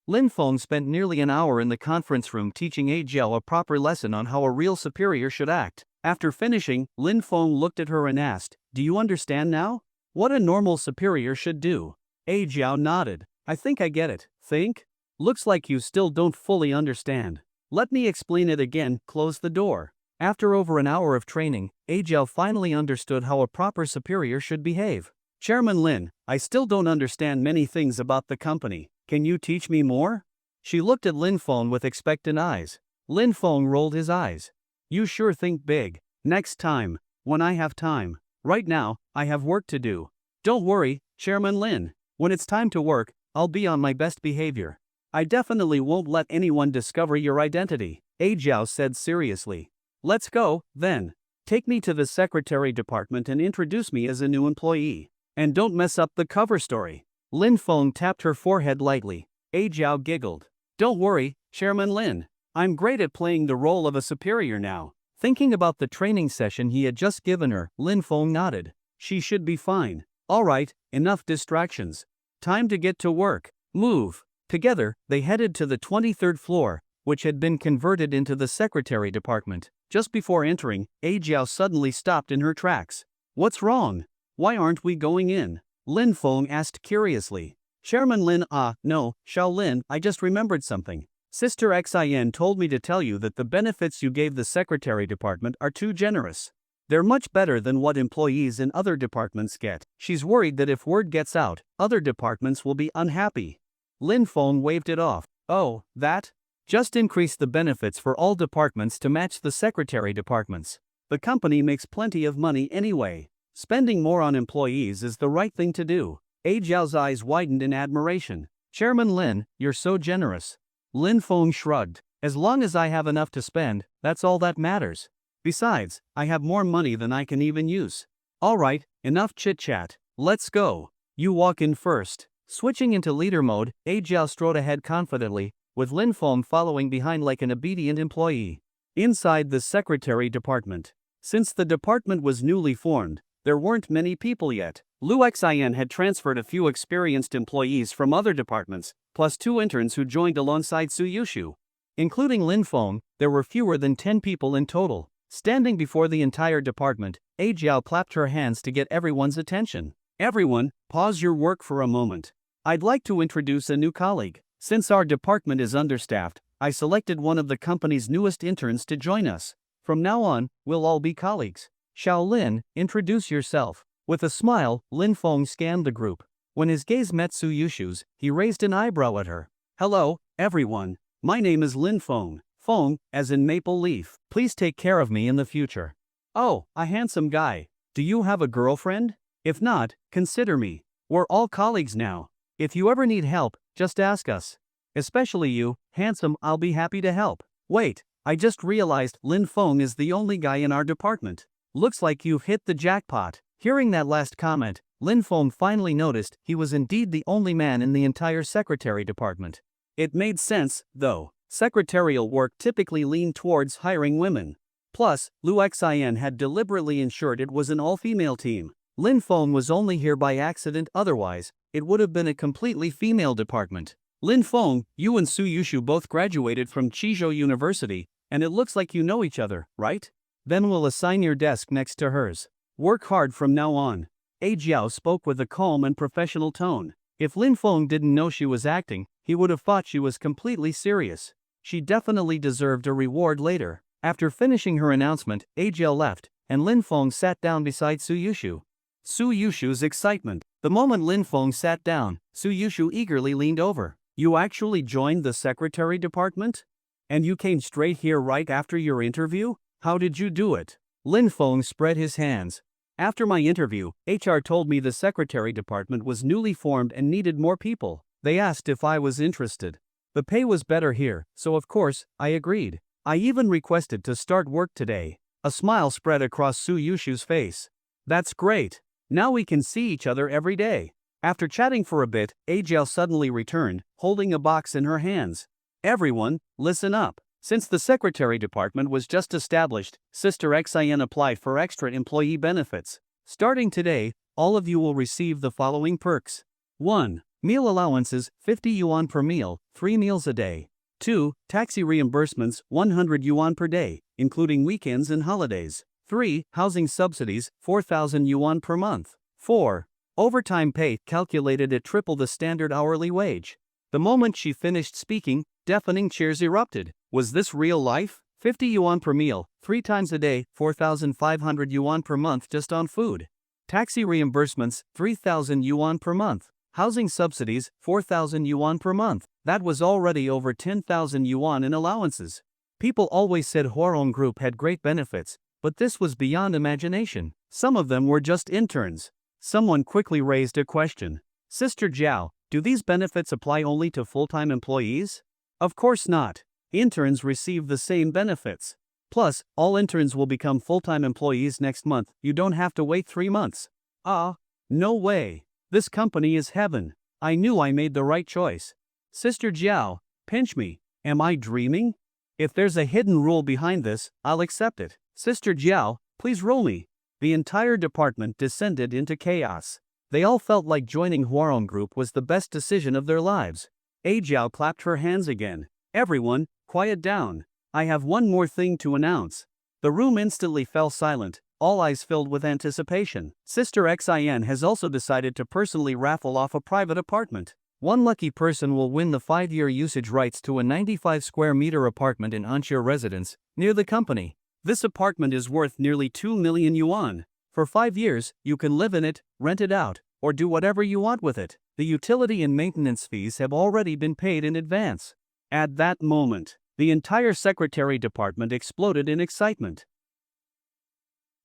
Lin Feng spent nearly an hour in the conference room teaching A Jiao a proper lesson on how a real superior should act. After finishing, Lin Feng looked at her and asked, "Do you understand now? What a normal superior should do?" A Jiao nodded. "I think I get it." "Think? Looks like you still don't fully understand. Let me explain it again." Close the door. After over an hour of training, A Jiao finally understood how a proper superior should behave. "Chairman Lin, I still don't understand many things about the company. Can you teach me more?" She looked at Lin Feng with expectant eyes. Lin Feng rolled his eyes. "You sure think big. Next time, when I have time. Right now, I have work to do." "Don't worry, Chairman Lin. When it's time to work, I'll be on my best behavior. I definitely won't let anyone discover your identity," A Jiao said seriously. "Let's go, then. Take me to the secretary department and introduce me as a new employee. And don't mess up the cover story." Lin Feng tapped her forehead lightly. A Jiao giggled. "Don't worry, Chairman Lin. I'm great at playing the role of a superior now." Thinking about the training session he had just given her, Lin Feng nodded. She should be fine. "Alright, enough distractions. Time to get to work. Move." Together, they headed to the 23rd floor, which had been converted into the secretary department. Just before entering, A Jiao suddenly stopped in her tracks. "What's wrong? Why aren't we going in?" Lin Feng asked curiously. "Chairman Lin, no, Xiao Lin, I just remembered something. Sister Xin told me to tell you that the benefits you gave the secretary department are too generous. They're much better than what employees in other departments get. She's worried that if word gets out, other departments will be unhappy." Lin Feng waved it off. "Oh, that? Just increase the benefits for all departments to match the secretary departments. The company makes plenty of money anyway. Spending more on employees is the right thing to do." A Jiao's eyes widened in admiration. "Chairman Lin, you're so generous." Lin Feng shrugged. "As long as I have enough to spend, that's all that matters. Besides, I have more money than I can even use." "Alright, enough chit-chat. Let's go. You walk in first." Switching into leader mode, A Jiao strode ahead confidently, with Lin Feng following behind like an obedient employee. Inside the secretary department. Since the department was newly formed, there weren't many people yet. Lu Xian had transferred a few experienced employees from other departments, plus 2 interns who joined alongside Suyushu. Including Lin Feng, there were fewer than 10 people in total. Standing before the entire department, A Jiao clapped her hands to get everyone's attention. "Everyone, pause your work for a moment. I'd like to introduce a new colleague. Since our department is understaffed, I selected one of the company's newest interns to join us. From now on, we'll all be colleagues. Xiao Lin, introduce yourself." With a smile, Lin Feng scanned the group. When his gaze met Suyushu's, he raised an eyebrow at her. "Hello, everyone. My name is Lin Feng. Feng, as in maple leaf. Please take care of me in the future." "Oh, a handsome guy. Do you have a girlfriend? If not, consider me. We're all colleagues now. If you ever need help, just ask us. Especially you, handsome, I'll be happy to help." "Wait, I just realized Lin Feng is the only guy in our department. Looks like you've hit the jackpot." Hearing that last comment, Lin Feng finally noticed he was indeed the only man in the entire secretary department. It made sense, though. Secretarial work typically leaned towards hiring women. Plus, Lu Xian had deliberately ensured it was an all-female team. Lin Feng was only here by accident, otherwise, it would have been a completely female department. "Lin Feng, you and Suyushu both graduated from Qizhou University, and it looks like you know each other, right? Then we'll assign your desk next to hers. Work hard from now on." A Jiao spoke with a calm and professional tone. If Lin Feng didn't know she was acting, he would have thought she was completely serious. She definitely deserved a reward later. After finishing her announcement, A Jiao left, and Lin Feng sat down beside Suyushu. Suyushu's excitement. The moment Lin Feng sat down, Suyushu eagerly leaned over. "You actually joined the secretary department? And you came straight here right after your interview? How did you do it?" Lin Feng spread his hands. "After my interview, HR told me the secretary department was newly formed and needed more people. They asked if I was interested. The pay was better here, so of course, I agreed. I even requested to start work today." A smile spread across Suyushu's face. "That's great. Now we can see each other every day." After chatting for a bit, A Jiao suddenly returned, holding a box in her hands. "Everyone, listen up. Since the secretary department was just established, Sister Xin applied for extra employee benefits. Starting today, all of you will receive the following perks. 1. Meal allowances, 50 yuan per meal, 3 meals a day. 2. Taxi reimbursements, 100 yuan per day, including weekends and holidays. 3. Housing subsidies, 4,000 yuan per month. 4. Overtime pay, calculated at triple the standard hourly wage. The moment she finished speaking, deafening cheers erupted. Was this real life? 50 yuan per meal, 3 times a day, 4,500 yuan per month just on food. Taxi reimbursements, 3,000 yuan per month. Housing subsidies, 4,000 yuan per month. That was already over 10,000 yuan in allowances. People always said Huarong Group had great benefits, but this was beyond imagination. Some of them were just interns. Someone quickly raised a question. Sister Jiao, do these benefits apply only to full-time employees? Of course not. Interns receive the same benefits. Plus, all interns will become full-time employees next month. You don't have to wait 3 months. No way. This company is heaven. I knew I made the right choice. Sister Jiao, pinch me. Am I dreaming? If there's a hidden rule behind this, I'll accept it. Sister Jiao, please roll me. The entire department descended into chaos. They all felt like joining Huarong Group was the best decision of their lives. Jiao clapped her hands again. Everyone, quiet down. I have one more thing to announce. The room instantly fell silent, all eyes filled with anticipation. Sister Xin has also decided to personally raffle off a private apartment. One lucky person will win the 5-year usage rights to a 95 square meter apartment in Anxia residence, near the company. This apartment is worth nearly 2 million yuan. For 5 years, you can live in it, rent it out, or do whatever you want with it. The utility and maintenance fees have already been paid in advance. At that moment, the entire secretary department exploded in excitement.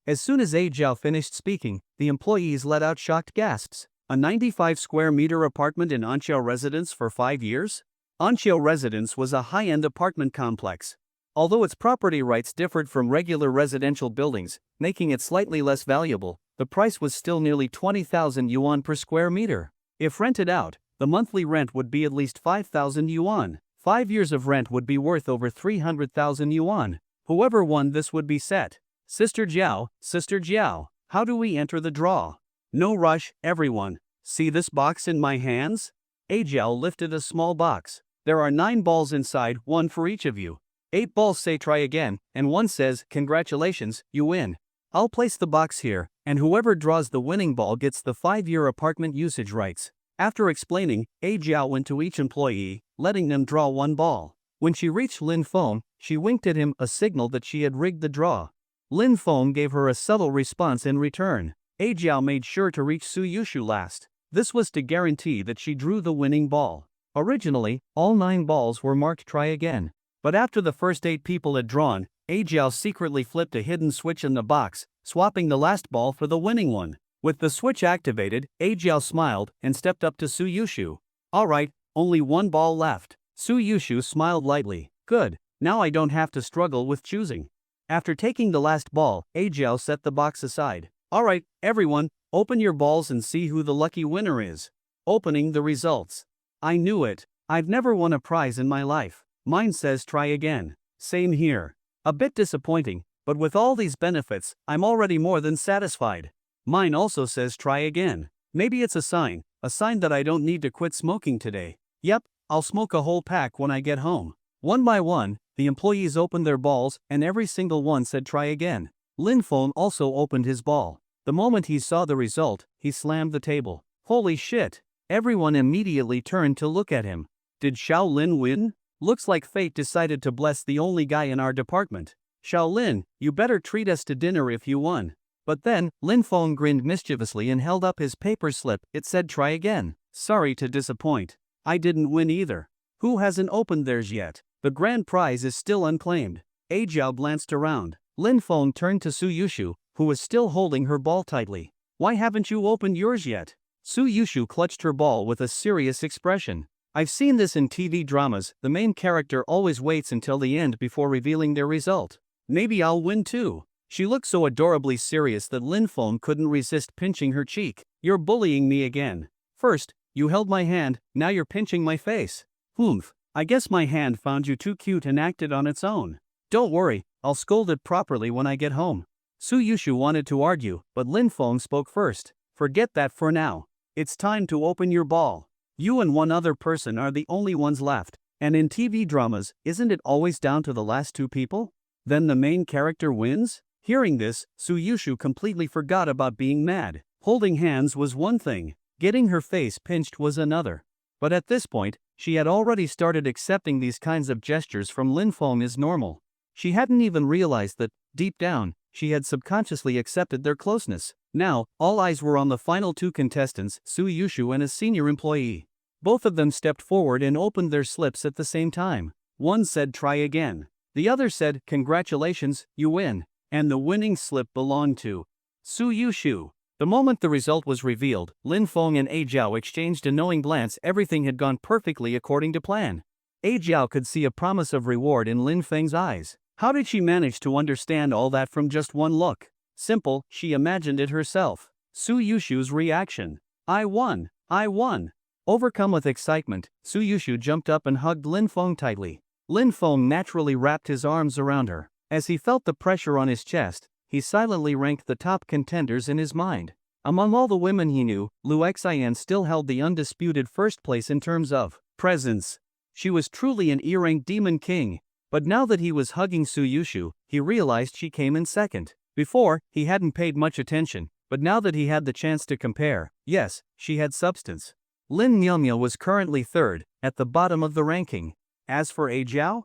As soon as Jiao finished speaking, the employees let out shocked gasps. A 95 square meter apartment in Anxiao residence for 5 years? Anxiao residence was a high-end apartment complex. Although its property rights differed from regular residential buildings, making it slightly less valuable, the price was still nearly 20,000 yuan per square meter. If rented out, the monthly rent would be at least 5,000 yuan. 5 years of rent would be worth over 300,000 yuan. Whoever won this would be set. Sister Jiao, how do we enter the draw? No rush, everyone. See this box in my hands? Jiao lifted a small box. There are 9 balls inside, 1 for each of you. 8 balls say try again, and 1 says, congratulations, you win. I'll place the box here, and whoever draws the winning ball gets the 5-year apartment usage rights. After explaining, Jiao went to each employee, letting them draw 1 ball. When she reached Lin Feng, she winked at him, a signal that she had rigged the draw. Lin Feng gave her a subtle response in return. Jiao made sure to reach Suyushu last. This was to guarantee that she drew the winning ball. Originally, all 9 balls were marked try again. But after the first 8 people had drawn, Jiao secretly flipped a hidden switch in the box, swapping the last ball for the winning one. With the switch activated, Jiao smiled and stepped up to Suyushu. Alright, only 1 ball left. Suyushu smiled lightly. Good, now I don't have to struggle with choosing. After taking the last ball, Jiao set the box aside. Alright, everyone, open your balls and see who the lucky winner is. Opening the results. I knew it. I've never won a prize in my life. Mine says try again. Same here. A bit disappointing, but with all these benefits, I'm already more than satisfied. Mine also says try again. Maybe it's a sign that I don't need to quit smoking today. Yep, I'll smoke a whole pack when I get home. One by one, the employees opened their balls, and every single one said try again. Lin Feng also opened his ball. The moment he saw the result, he slammed the table. Holy shit! Everyone immediately turned to look at him. Did Shaolin win? Looks like fate decided to bless the only guy in our department. Shaolin, you better treat us to dinner if you won. But then, Lin Feng grinned mischievously and held up his paper slip. It said try again. Sorry to disappoint. I didn't win either. Who hasn't opened theirs yet? The grand prize is still unclaimed. Jiao glanced around. Lin Feng turned to Suyushu, who was still holding her ball tightly. Why haven't you opened yours yet? Suyushu clutched her ball with a serious expression. I've seen this in TV dramas. The main character always waits until the end before revealing their result. Maybe I'll win too. She looked so adorably serious that Lin Feng couldn't resist pinching her cheek. You're bullying me again. First, you held my hand, now you're pinching my face. Humph, I guess my hand found you too cute and acted on its own. Don't worry, I'll scold it properly when I get home. Suyushu wanted to argue, but Lin Feng spoke first. Forget that for now. It's time to open your ball. You and one other person are the only ones left. And in TV dramas, isn't it always down to the last two people? Then the main character wins? Hearing this, Suyushu completely forgot about being mad. Holding hands was one thing, getting her face pinched was another. But at this point, she had already started accepting these kinds of gestures from Lin Feng as normal. She hadn't even realized that, deep down, she had subconsciously accepted their closeness. Now, all eyes were on the final two contestants, Suyushu and a senior employee. Both of them stepped forward and opened their slips at the same time. One said try again. The other said congratulations, you win. And the winning slip belonged to Suyushu. The moment the result was revealed, Lin Feng and A Zhao exchanged a knowing glance. Everything had gone perfectly according to plan. A Zhao could see a promise of reward in Lin Feng's eyes. How did she manage to understand all that from just one look? Simple, she imagined it herself. Suyushu's reaction. I won! I won! Overcome with excitement, Suyushu jumped up and hugged Lin Feng tightly. Lin Feng naturally wrapped his arms around her. As he felt the pressure on his chest, he silently ranked the top contenders in his mind. Among all the women he knew, Lu Xian still held the undisputed first place in terms of presence. She was truly an E-rank demon king. But now that he was hugging Suyushu, he realized she came in second. Before, he hadn't paid much attention, but now that he had the chance to compare, yes, she had substance. Lin Myumya was currently third, at the bottom of the ranking. As for A Zhao?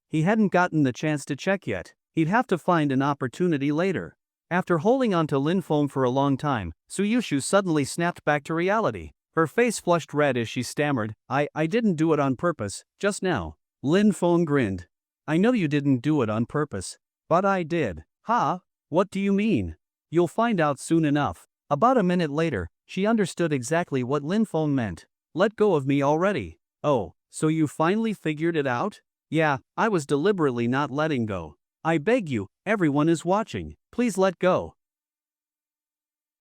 He hadn't gotten the chance to check yet. He'd have to find an opportunity later. After holding on to Lin Feng for a long time, Suyushu suddenly snapped back to reality. Her face flushed red as she stammered, I didn't do it on purpose, just now. Lin Feng grinned. I know you didn't do it on purpose. But I did. Ha? What do you mean? You'll find out soon enough. About a minute later, she understood exactly what Lin Feng meant. Let go of me already. Oh, so you finally figured it out? Yeah, I was deliberately not letting go. I beg you, everyone is watching. Please let go.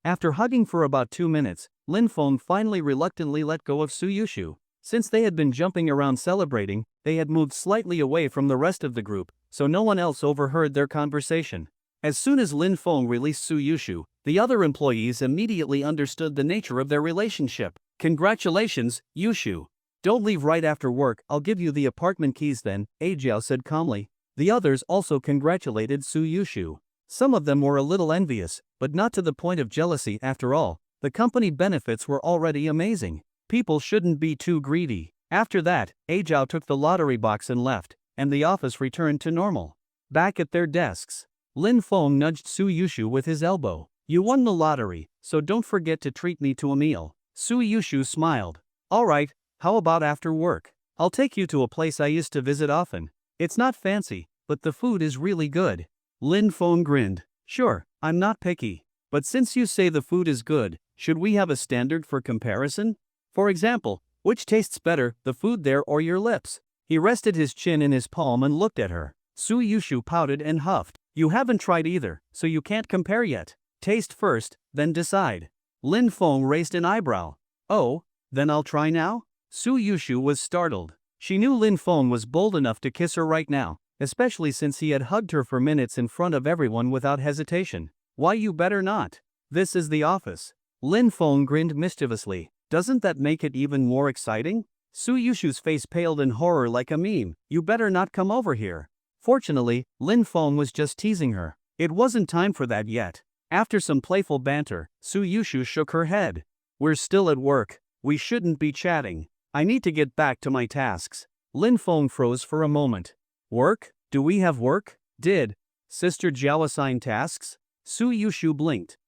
After hugging for about 2 minutes, Lin Feng finally reluctantly let go of Suyushu. Since they had been jumping around celebrating, they had moved slightly away from the rest of the group, so no one else overheard their conversation. As soon as Lin Feng released Suyushu, the other employees immediately understood the nature of their relationship. Congratulations, Yushu. Don't leave right after work, I'll give you the apartment keys then, A Zhao said calmly. The others also congratulated Suyushu. Some of them were a little envious, but not to the point of jealousy. After all, the company benefits were already amazing. People shouldn't be too greedy. After that, A Zhao took the lottery box and left, and the office returned to normal. Back at their desks, Lin Feng nudged Suyushu with his elbow. You won the lottery, so don't forget to treat me to a meal. Suyushu smiled. Alright, how about after work? I'll take you to a place I used to visit often. It's not fancy, but the food is really good. Lin Feng grinned. Sure, I'm not picky. But since you say the food is good, should we have a standard for comparison? For example, which tastes better, the food there or your lips? He rested his chin in his palm and looked at her. Suyushu pouted and huffed. You haven't tried either, so you can't compare yet. Taste first, then decide. Lin Feng raised an eyebrow. Oh, then I'll try now? Suyushu was startled. She knew Lin Feng was bold enough to kiss her right now, especially since he had hugged her for minutes in front of everyone without hesitation. Why, you better not. This is the office. Lin Feng grinned mischievously. Doesn't that make it even more exciting? Suyushu's face paled in horror like a meme. You better not come over here. Fortunately, Lin Feng was just teasing her. It wasn't time for that yet. After some playful banter, Suyushu shook her head. We're still at work. We shouldn't be chatting. I need to get back to my tasks. Lin Feng froze for a moment. Work? Do we have work? Did Sister Jiao assign tasks? Suyushu blinked.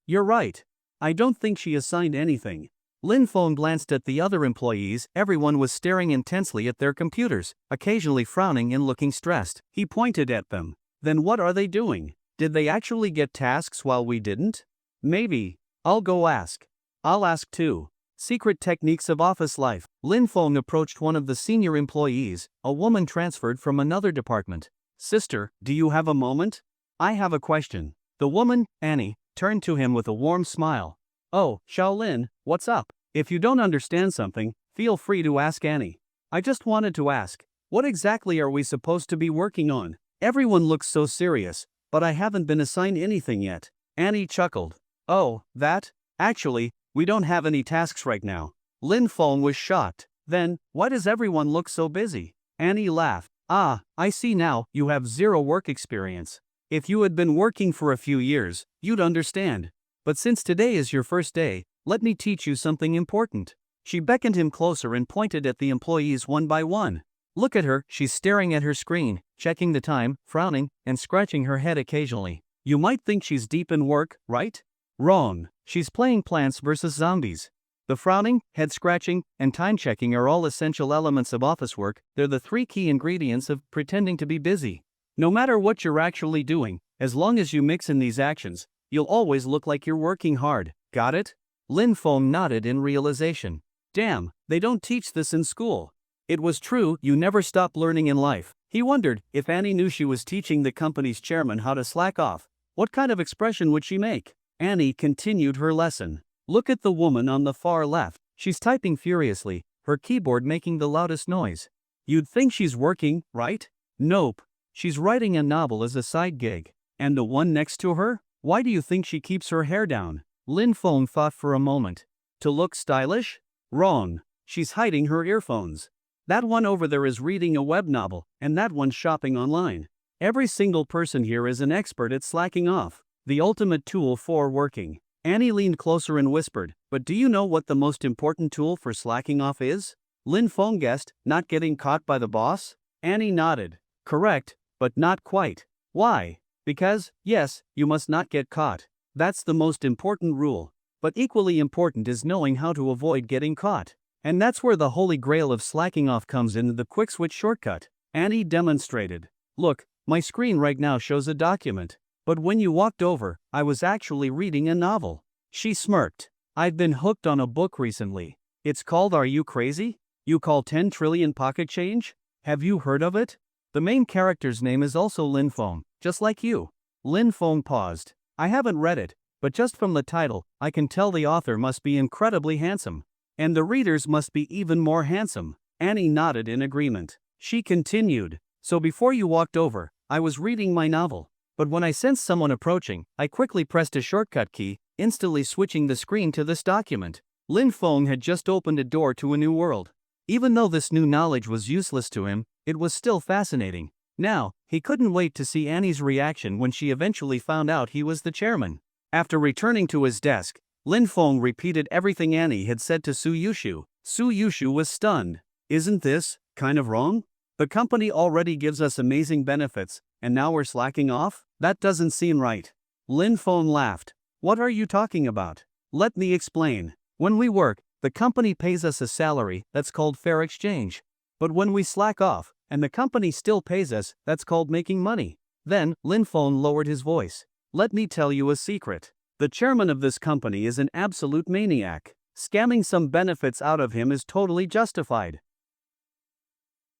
You're right. I don't think she assigned anything. Lin Feng glanced at the other employees. Everyone was staring intensely at their computers, occasionally frowning and looking stressed. He pointed at them. Then what are they doing? Did they actually get tasks while we didn't? Maybe. I'll go ask. I'll ask too. Secret techniques of office life. Lin Feng approached one of the senior employees, a woman transferred from another department. Sister, do you have a moment? I have a question. The woman, Annie, turned to him with a warm smile. Oh, Shaolin, what's up? If you don't understand something, feel free to ask Annie. I just wanted to ask, what exactly are we supposed to be working on? Everyone looks so serious, but I haven't been assigned anything yet. Annie chuckled. Oh, that? Actually, we don't have any tasks right now. Lin Feng was shocked. Then, why does everyone look so busy? Annie laughed. Ah, I see now, you have zero work experience. If you had been working for a few years, you'd understand. But since today is your first day, let me teach you something important. She beckoned him closer and pointed at the employees one by one. Look at her, she's staring at her screen, checking the time, frowning, and scratching her head occasionally. You might think she's deep in work, right? Wrong. She's playing Plants vs. Zombies. The frowning, head scratching, and time checking are all essential elements of office work. They're the three key ingredients of pretending to be busy. No matter what you're actually doing, as long as you mix in these actions, you'll always look like you're working hard. Got it? Lin Feng nodded in realization. Damn, they don't teach this in school. It was true, you never stop learning in life. He wondered, if Annie knew she was teaching the company's chairman how to slack off, what kind of expression would she make? Annie continued her lesson. Look at the woman on the far left. She's typing furiously, her keyboard making the loudest noise. You'd think she's working, right? Nope. She's writing a novel as a side gig. And the one next to her? Why do you think she keeps her hair down? Lin Feng thought for a moment. To look stylish? Wrong. She's hiding her earphones. That one over there is reading a web novel, and that one's shopping online. Every single person here is an expert at slacking off. The ultimate tool for working. Annie leaned closer and whispered, but do you know what the most important tool for slacking off is? Lin Feng guessed, not getting caught by the boss? Annie nodded. Correct, but not quite. Why? Because, yes, you must not get caught. That's the most important rule. But equally important is knowing how to avoid getting caught. And that's where the holy grail of slacking off comes in, the quick switch shortcut. Annie demonstrated. Look, my screen right now shows a document. But when you walked over, I was actually reading a novel. She smirked. I've been hooked on a book recently. It's called Are You Crazy? You Call 10 Trillion Pocket Change? Have you heard of it? The main character's name is also Lin Feng, just like you. Lin Feng paused. I haven't read it, but just from the title, I can tell the author must be incredibly handsome. And the readers must be even more handsome. Annie nodded in agreement. She continued. So before you walked over, I was reading my novel. But when I sensed someone approaching, I quickly pressed a shortcut key, instantly switching the screen to this document. Lin Feng had just opened a door to a new world. Even though this new knowledge was useless to him, it was still fascinating. Now, he couldn't wait to see Annie's reaction when she eventually found out he was the chairman. After returning to his desk, Lin Feng repeated everything Annie had said to Suyushu. Suyushu was stunned. Isn't this kind of wrong? The company already gives us amazing benefits, and now we're slacking off? That doesn't seem right. Lin Feng laughed. What are you talking about? Let me explain. When we work, the company pays us a salary, that's called fair exchange. But when we slack off, and the company still pays us, that's called making money. Then, Lin Feng lowered his voice. Let me tell you a secret. The chairman of this company is an absolute maniac. Scamming some benefits out of him is totally justified.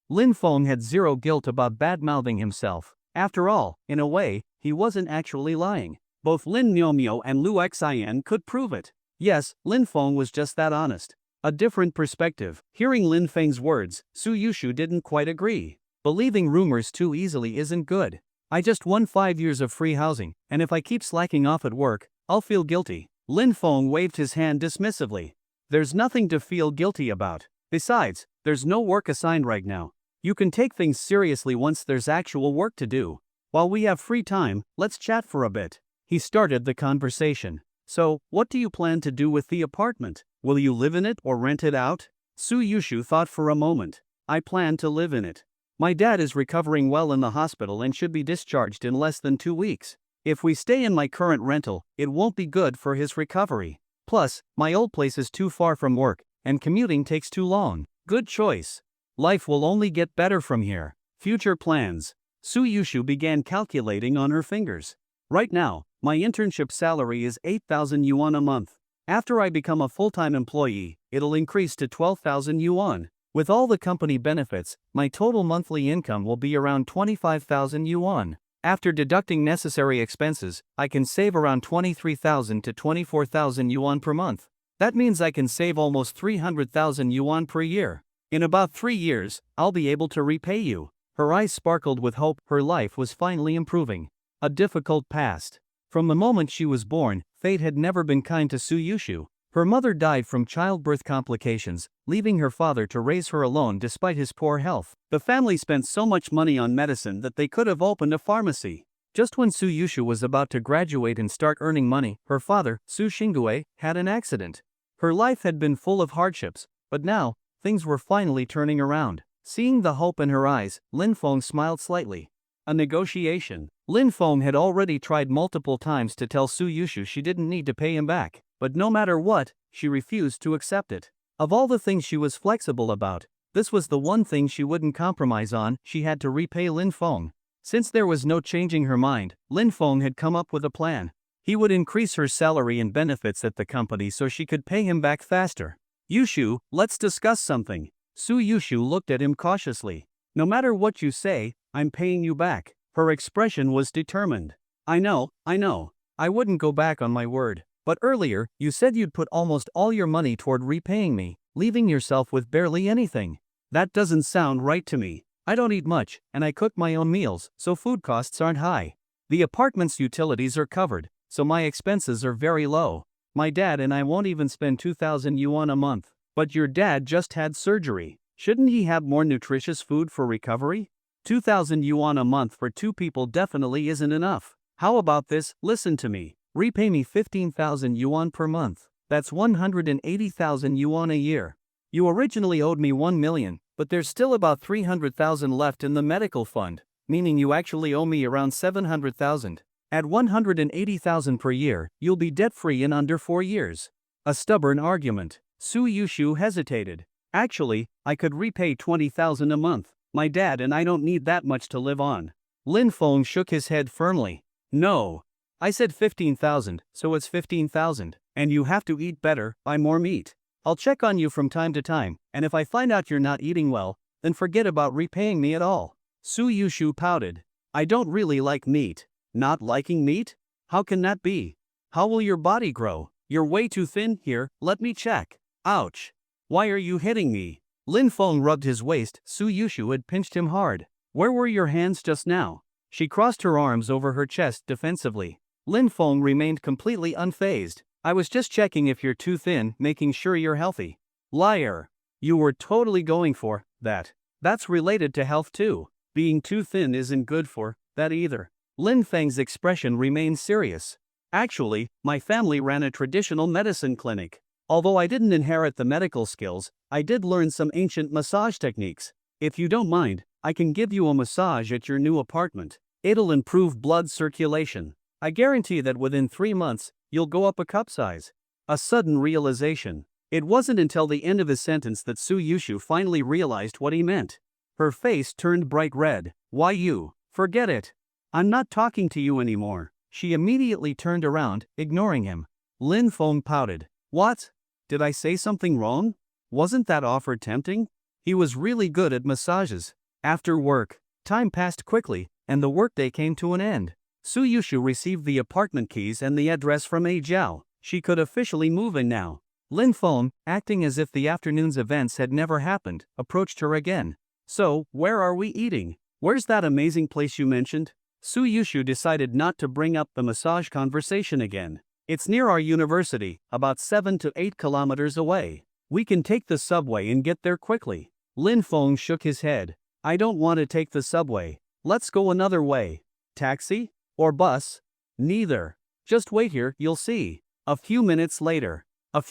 Lin Feng had zero guilt about bad-mouthing himself. After all, in a way, he wasn't actually lying. Both Lin Miaomio and Lu Xian could prove it. Yes, Lin Feng was just that honest. A different perspective. Hearing Lin Feng's words, Suyushu didn't quite agree. Believing rumors too easily isn't good. I just won 5 years of free housing, and if I keep slacking off at work, I'll feel guilty. Lin Feng waved his hand dismissively. There's nothing to feel guilty about. Besides, there's no work assigned right now. You can take things seriously once there's actual work to do. While we have free time, let's chat for a bit. He started the conversation. So, what do you plan to do with the apartment? Will you live in it or rent it out? Suyushu thought for a moment. I plan to live in it. My dad is recovering well in the hospital and should be discharged in less than 2 weeks. If we stay in my current rental, it won't be good for his recovery. Plus, my old place is too far from work, and commuting takes too long. Good choice. Life will only get better from here. Future plans. Suyushu began calculating on her fingers. Right now, my internship salary is 8,000 yuan a month. After I become a full-time employee, it'll increase to 12,000 yuan. With all the company benefits, my total monthly income will be around 25,000 yuan. After deducting necessary expenses, I can save around 23,000 to 24,000 yuan per month. That means I can save almost 300,000 yuan per year. In about 3 years, I'll be able to repay you. Her eyes sparkled with hope. Her life was finally improving. A difficult past. From the moment she was born, fate had never been kind to Suyushu. Her mother died from childbirth complications, leaving her father to raise her alone despite his poor health. The family spent so much money on medicine that they could have opened a pharmacy. Just when Suyushu was about to graduate and start earning money, her father, Su Shingue, had an accident. Her life had been full of hardships, but now, things were finally turning around. Seeing the hope in her eyes, Lin Feng smiled slightly. A negotiation. Lin Feng had already tried multiple times to tell Suyushu she didn't need to pay him back, but no matter what, she refused to accept it. Of all the things she was flexible about, this was the one thing she wouldn't compromise on. She had to repay Lin Feng. Since there was no changing her mind, Lin Feng had come up with a plan. He would increase her salary and benefits at the company so she could pay him back faster. Yushu, let's discuss something. Suyushu looked at him cautiously. No matter what you say, I'm paying you back. Her expression was determined. I know. I wouldn't go back on my word. But earlier, you said you'd put almost all your money toward repaying me, leaving yourself with barely anything. That doesn't sound right to me. I don't eat much, and I cook my own meals, so food costs aren't high. The apartment's utilities are covered, so my expenses are very low. My dad and I won't even spend 2,000 yuan a month. But your dad just had surgery. Shouldn't he have more nutritious food for recovery? 2,000 yuan a month for two people definitely isn't enough. How about this? Listen to me. Repay me 15,000 yuan per month. That's 180,000 yuan a year. You originally owed me 1 million, but there's still about 300,000 left in the medical fund, meaning you actually owe me around 700,000. At 180,000 per year, you'll be debt-free in under 4 years. A stubborn argument. Suyushu hesitated. Actually, I could repay 20,000 a month. My dad and I don't need that much to live on. Lin Feng shook his head firmly. No. I said 15,000, so it's 15,000. And you have to eat better, buy more meat. I'll check on you from time to time, and if I find out you're not eating well, then forget about repaying me at all. Suyushu pouted. I don't really like meat. Not liking meat? How can that be? How will your body grow? You're way too thin. Here, let me check. Ouch. Why are you hitting me? Lin Feng rubbed his waist. Suyushu had pinched him hard. Where were your hands just now? She crossed her arms over her chest defensively. Lin Feng remained completely unfazed. I was just checking if you're too thin, making sure you're healthy. Liar. You were totally going for that. That's related to health too. Being too thin isn't good for that either. Lin Feng's expression remained serious. Actually, my family ran a traditional medicine clinic. Although I didn't inherit the medical skills, I did learn some ancient massage techniques. If you don't mind, I can give you a massage at your new apartment. It'll improve blood circulation. I guarantee that within 3 months, you'll go up a cup size. A sudden realization. It wasn't until the end of his sentence that Suyushu finally realized what he meant. Her face turned bright red. Why you? Forget it. I'm not talking to you anymore. She immediately turned around, ignoring him. Lin Feng pouted. What? Did I say something wrong? Wasn't that offer tempting? He was really good at massages. After work, time passed quickly, and the workday came to an end. Suyushu received the apartment keys and the address from A Jiao. She could officially move in now. Lin Feng, acting as if the afternoon's events had never happened, approached her again. So, where are we eating? Where's that amazing place you mentioned? Suyushu decided not to bring up the massage conversation again. It's near our university, about 7 to 8 kilometers away. We can take the subway and get there quickly. Lin Feng shook his head. I don't want to take the subway. Let's go another way. Taxi? Or bus? Neither. Just wait here, you'll see. A few minutes later, in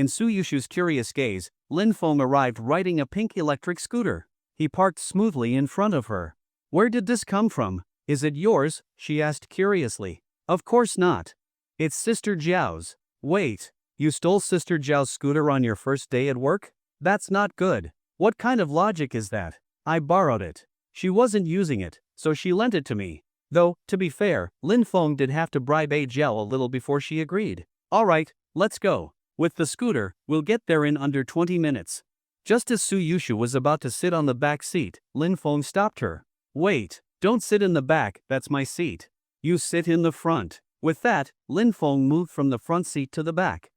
Suyushu's curious gaze, Lin Feng arrived riding a pink electric scooter. He parked smoothly in front of her. Where did this come from? Is it yours? She asked curiously. Of course not. It's Sister Jiao's. Wait, you stole Sister Jiao's scooter on your first day at work? That's not good. What kind of logic is that? I borrowed it. She wasn't using it, so she lent it to me. Though, to be fair, Lin Feng did have to bribe A Jiao a little before she agreed. Alright, let's go. With the scooter, we'll get there in under 20 minutes. Just as Suyushu was about to sit on the back seat, Lin Feng stopped her. Wait, don't sit in the back, that's my seat. You sit in the front. With that, Lin Feng moved from the front seat to the back.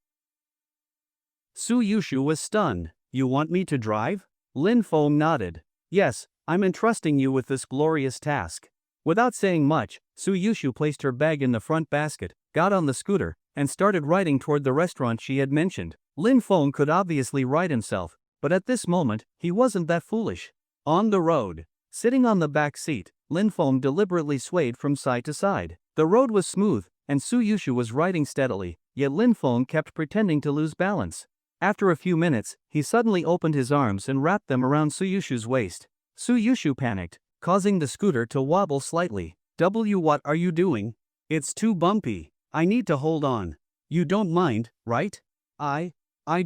Suyushu was stunned. You want me to drive? Lin Feng nodded. Yes, I'm entrusting you with this glorious task. Without saying much, Suyushu placed her bag in the front basket, got on the scooter, and started riding toward the restaurant she had mentioned. Lin Feng could obviously ride himself, but at this moment, he wasn't that foolish. On the road, sitting on the back seat, Lin Feng deliberately swayed from side to side. The road was smooth, and Suyushu was riding steadily, yet Lin Feng kept pretending to lose balance. After a few minutes, he suddenly opened his arms and wrapped them around Suyushu's waist. Suyushu panicked, causing the scooter to wobble slightly. What are you doing? It's too bumpy. I need to hold on. You don't mind, right? I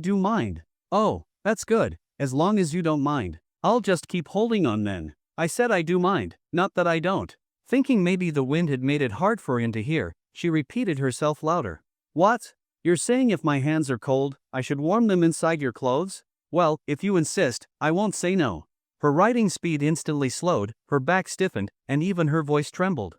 do mind. Oh, that's good, as long as you don't mind. I'll just keep holding on then. I said I do mind, not that I don't. Thinking maybe the wind had made it hard for him to hear, she repeated herself louder. What? You're saying if my hands are cold, I should warm them inside your clothes? Well, if you insist, I won't say no. Her riding speed instantly slowed, her back stiffened, and even her voice trembled.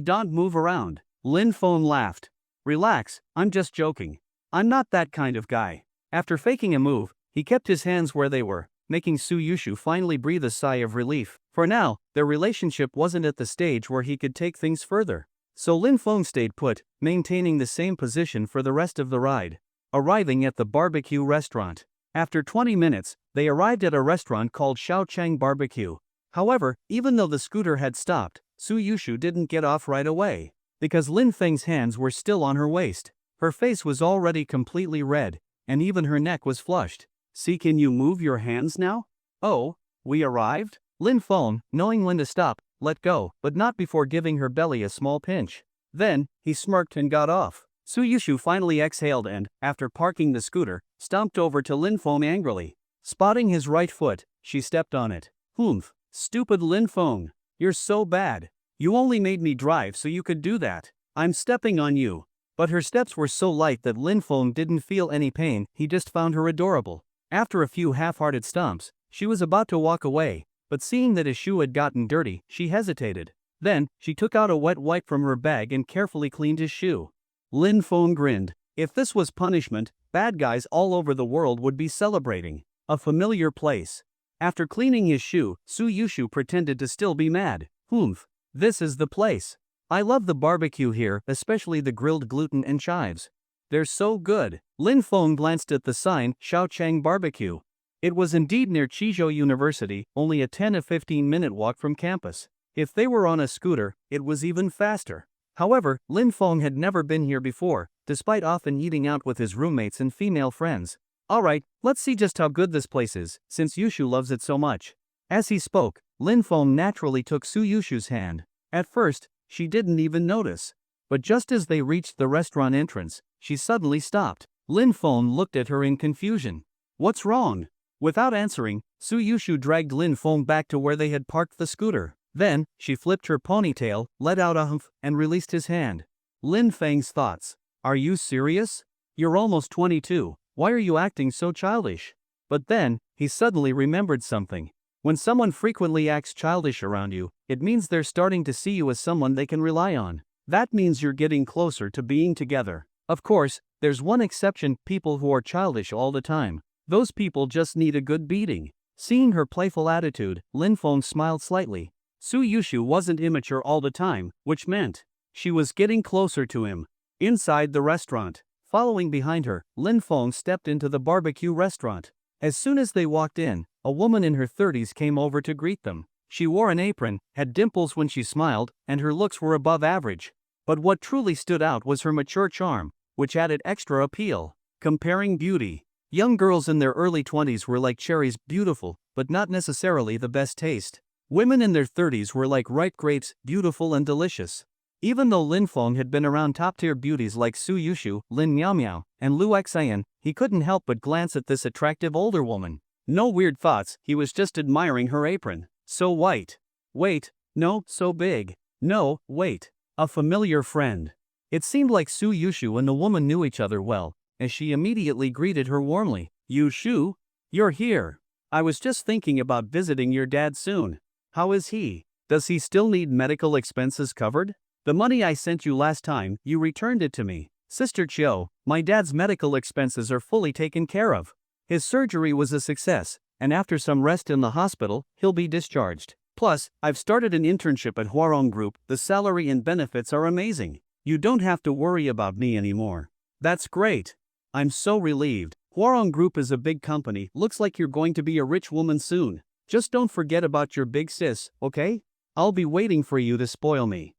Don't move around. Lin Feng laughed. Relax, I'm just joking. I'm not that kind of guy. After faking a move, he kept his hands where they were, making Suyushu finally breathe a sigh of relief. For now, their relationship wasn't at the stage where he could take things further. So Lin Feng stayed put, maintaining the same position for the rest of the ride. Arriving at the barbecue restaurant. After 20 minutes, they arrived at a restaurant called Shaochang Barbecue. However, even though the scooter had stopped, Suyushu didn't get off right away. Because Lin Feng's hands were still on her waist. Her face was already completely red, and even her neck was flushed. See, can you move your hands now? Oh, we arrived? Lin Feng, knowing when to stop, let go, but not before giving her belly a small pinch. Then, he smirked and got off. Suyushu finally exhaled and, after parking the scooter, stomped over to Lin Feng angrily. Spotting his right foot, she stepped on it. Humph, stupid Lin Feng. You're so bad. You only made me drive so you could do that. I'm stepping on you. But her steps were so light that Lin Feng didn't feel any pain, he just found her adorable. After a few half-hearted stomps, she was about to walk away, but seeing that his shoe had gotten dirty, she hesitated. Then, she took out a wet wipe from her bag and carefully cleaned his shoe. Lin Feng grinned. If this was punishment, bad guys all over the world would be celebrating. A familiar place. After cleaning his shoe, Suyushu pretended to still be mad. Humph. This is the place. I love the barbecue here, especially the grilled gluten and chives. They're so good. Lin Feng glanced at the sign, Shaochang Barbecue. It was indeed near Chizhou University, only a 10 to 15 minute walk from campus. If they were on a scooter, it was even faster. However, Lin Feng had never been here before, despite often eating out with his roommates and female friends. Alright, let's see just how good this place is, since Yushu loves it so much. As he spoke, Lin Feng naturally took Suyushu's hand. At first, she didn't even notice. But just as they reached the restaurant entrance, she suddenly stopped. Lin Feng looked at her in confusion. What's wrong? Without answering, Suyushu dragged Lin Feng back to where they had parked the scooter. Then, she flipped her ponytail, let out a humph, and released his hand. Lin Feng's thoughts. Are you serious? You're almost 22. Why are you acting so childish? But then, he suddenly remembered something. When someone frequently acts childish around you, it means they're starting to see you as someone they can rely on. That means you're getting closer to being together. Of course, there's one exception, people who are childish all the time. Those people just need a good beating. Seeing her playful attitude, Lin Feng smiled slightly. Suyushu wasn't immature all the time, which meant she was getting closer to him. Inside the restaurant, following behind her, Lin Feng stepped into the barbecue restaurant. As soon as they walked in, a woman in her 30s came over to greet them. She wore an apron, had dimples when she smiled, and her looks were above average. But what truly stood out was her mature charm, which added extra appeal. Comparing beauty. Young girls in their early 20s were like cherries, beautiful, but not necessarily the best taste. Women in their 30s were like ripe grapes, beautiful and delicious. Even though Lin Feng had been around top-tier beauties like Suyushu, Lin Miaomiao, and Lu Xian, he couldn't help but glance at this attractive older woman. No weird thoughts, he was just admiring her apron. So white. Wait, no, so big. No, wait. A familiar friend. It seemed like Suyushu and the woman knew each other well, as she immediately greeted her warmly. Yushu? You're here. I was just thinking about visiting your dad soon. How is he? Does he still need medical expenses covered? The money I sent you last time, you returned it to me. Sister Chiu, my dad's medical expenses are fully taken care of. His surgery was a success, and after some rest in the hospital, he'll be discharged. Plus, I've started an internship at Huarong Group, the salary and benefits are amazing. You don't have to worry about me anymore. That's great. I'm so relieved. Huarong Group is a big company. Looks like you're going to be a rich woman soon. Just don't forget about your big sis, okay? I'll be waiting for you to spoil me.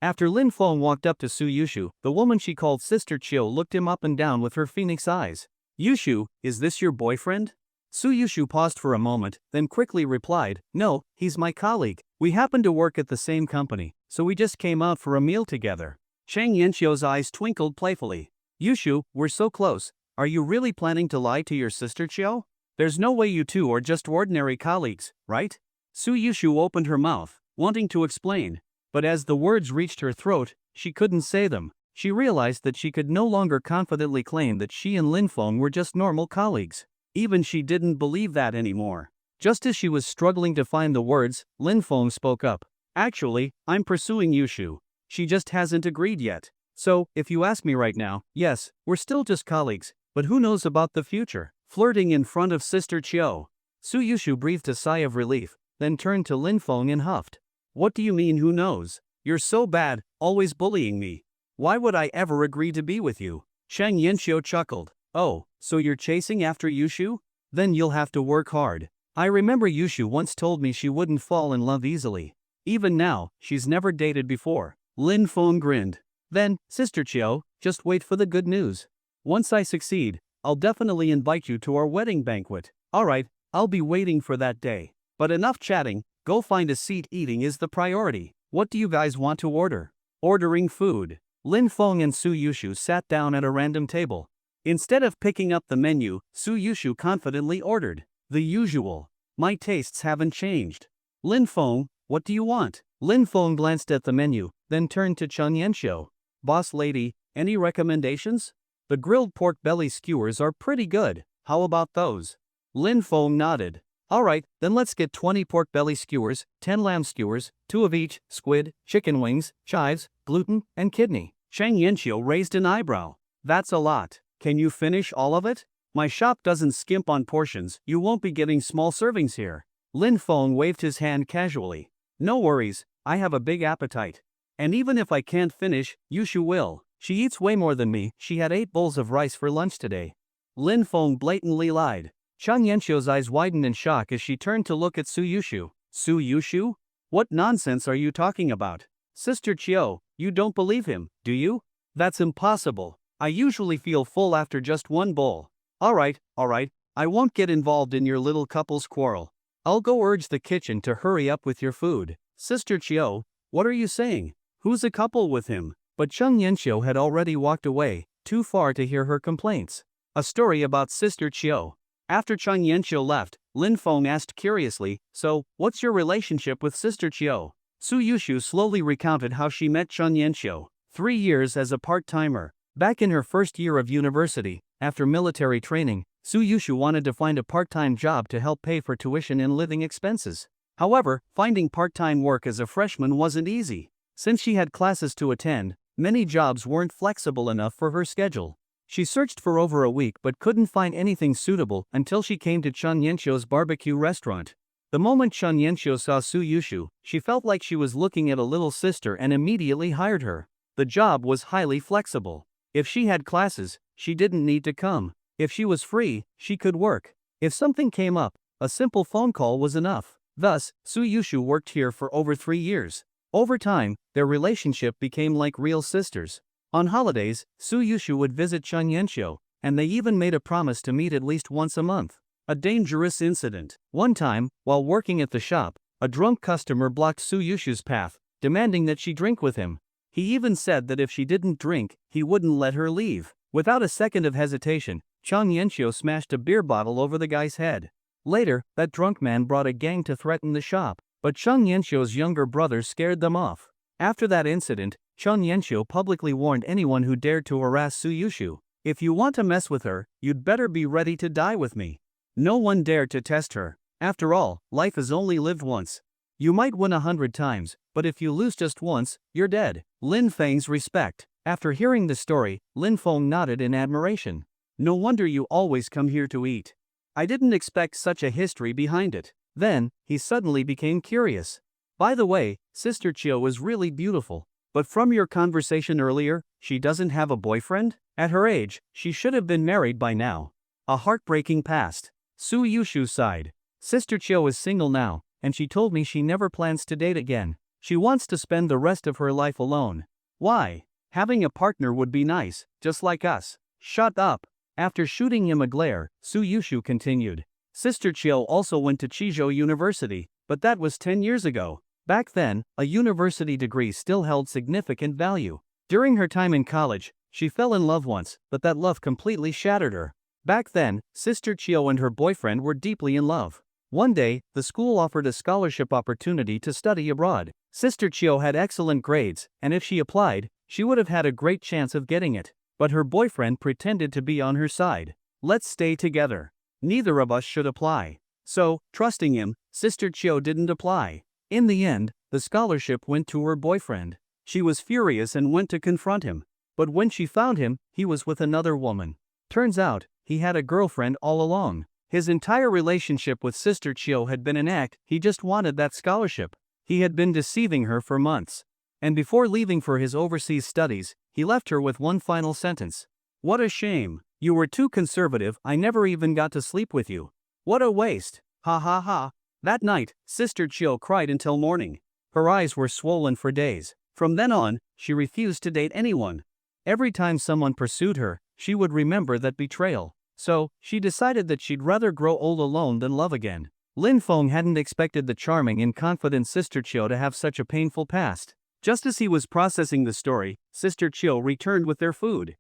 After Lin Feng walked up to Suyushu, the woman she called Sister Chiu looked him up and down with her phoenix eyes. Yushu, is this your boyfriend? Suyushu paused for a moment, then quickly replied, no, he's my colleague. We happen to work at the same company, so we just came out for a meal together. Chang Yanxiu's eyes twinkled playfully. Yushu, we're so close. Are you really planning to lie to your sister Chiu? There's no way you two are just ordinary colleagues, right? Suyushu opened her mouth, wanting to explain. But as the words reached her throat, she couldn't say them. She realized that she could no longer confidently claim that she and Lin Feng were just normal colleagues. Even she didn't believe that anymore. Just as she was struggling to find the words, Lin Feng spoke up. Actually, I'm pursuing Yushu. She just hasn't agreed yet. So, if you ask me right now, yes, we're still just colleagues, but who knows about the future? Flirting in front of Sister Chiu. Suyushu breathed a sigh of relief, then turned to Lin Feng and huffed. What do you mean who knows? You're so bad, always bullying me. Why would I ever agree to be with you? Chang Yanxiu chuckled. Oh, so you're chasing after Yushu? Then you'll have to work hard. I remember Yushu once told me she wouldn't fall in love easily. Even now, she's never dated before. Lin Feng grinned. Then, Sister Chiu, just wait for the good news. Once I succeed, I'll definitely invite you to our wedding banquet. Alright, I'll be waiting for that day. But enough chatting. Go find a seat. Eating is the priority. What do you guys want to order? Ordering food. Lin Feng and Suyushu sat down at a random table. Instead of picking up the menu, Suyushu confidently ordered. The usual. My tastes haven't changed. Lin Feng, what do you want? Lin Feng glanced at the menu, then turned to Chang Yanxiu. Boss lady, any recommendations? The grilled pork belly skewers are pretty good. How about those? Lin Feng nodded. Alright, then let's get 20 pork belly skewers, 10 lamb skewers, 2 of each, squid, chicken wings, chives, gluten, and kidney. Chang Yanxiu raised an eyebrow. That's a lot. Can you finish all of it? My shop doesn't skimp on portions. You won't be getting small servings here. Lin Feng waved his hand casually. No worries, I have a big appetite. And even if I can't finish, Yushu will. She eats way more than me. She had 8 bowls of rice for lunch today. Lin Feng blatantly lied. Chang Yanxiu's eyes widened in shock as she turned to look at Suyushu. Suyushu? What nonsense are you talking about? Sister Chiu, you don't believe him, do you? That's impossible. I usually feel full after just one bowl. Alright, I won't get involved in your little couple's quarrel. I'll go urge the kitchen to hurry up with your food. Sister Chiu, what are you saying? Who's a couple with him? But Chang Yanxiu had already walked away, too far to hear her complaints. A story about Sister Chiu. After Chang Yanxiu left, Lin Feng asked curiously, so, what's your relationship with Sister Chiu? Suyushu slowly recounted how she met Chang Yanxiu. 3 years as a part-timer. Back in her first year of university, after military training, Suyushu wanted to find a part-time job to help pay for tuition and living expenses. However, finding part-time work as a freshman wasn't easy. Since she had classes to attend, many jobs weren't flexible enough for her schedule. She searched for over a week but couldn't find anything suitable until she came to Chang Yanxiu's barbecue restaurant. The moment Chang Yanxiu saw Suyushu, she felt like she was looking at a little sister and immediately hired her. The job was highly flexible. If she had classes, she didn't need to come. If she was free, she could work. If something came up, a simple phone call was enough. Thus, Suyushu worked here for over 3 years. Over time, their relationship became like real sisters. On holidays, Suyushu would visit Chang Yanxiu, and they even made a promise to meet at least once a month. A dangerous incident. One time, while working at the shop, a drunk customer blocked Suyushu's path, demanding that she drink with him. He even said that if she didn't drink, he wouldn't let her leave. Without a second of hesitation, Chang Yanxiu smashed a beer bottle over the guy's head. Later, that drunk man brought a gang to threaten the shop, but Chang Yanxiu's younger brother scared them off. After that incident, Chang Yanxiu publicly warned anyone who dared to harass Suyushu. If you want to mess with her, you'd better be ready to die with me. No one dared to test her. After all, life is only lived once. You might win 100 times, but if you lose just once, you're dead. Lin Feng's respect. After hearing the story, Lin Feng nodded in admiration. No wonder you always come here to eat. I didn't expect such a history behind it. Then, he suddenly became curious. By the way, Sister Chiu is really beautiful. But from your conversation earlier, she doesn't have a boyfriend? At her age, she should have been married by now. A heartbreaking past. Suyushu sighed. Sister Chio is single now, and she told me she never plans to date again. She wants to spend the rest of her life alone. Why? Having a partner would be nice, just like us. Shut up. After shooting him a glare, Suyushu continued. Sister Chio also went to Chijo University, but that was 10 years ago. Back then, a university degree still held significant value. During her time in college, she fell in love once, but that love completely shattered her. Back then, Sister Chio and her boyfriend were deeply in love. One day, the school offered a scholarship opportunity to study abroad. Sister Chio had excellent grades, and if she applied, she would have had a great chance of getting it. But her boyfriend pretended to be on her side. Let's stay together. Neither of us should apply. So, trusting him, Sister Chio didn't apply. In the end, the scholarship went to her boyfriend. She was furious and went to confront him. But when she found him, he was with another woman. Turns out, he had a girlfriend all along. His entire relationship with Sister Chio had been an act, he just wanted that scholarship. He had been deceiving her for months. And before leaving for his overseas studies, he left her with one final sentence. What a shame. You were too conservative, I never even got to sleep with you. What a waste. Ha ha ha. That night, Sister Chio cried until morning. Her eyes were swollen for days. From then on, she refused to date anyone. Every time someone pursued her, she would remember that betrayal. So, she decided that she'd rather grow old alone than love again. Lin Feng hadn't expected the charming and confident Sister Chio to have such a painful past. Just as he was processing the story, Sister Chio returned with their food.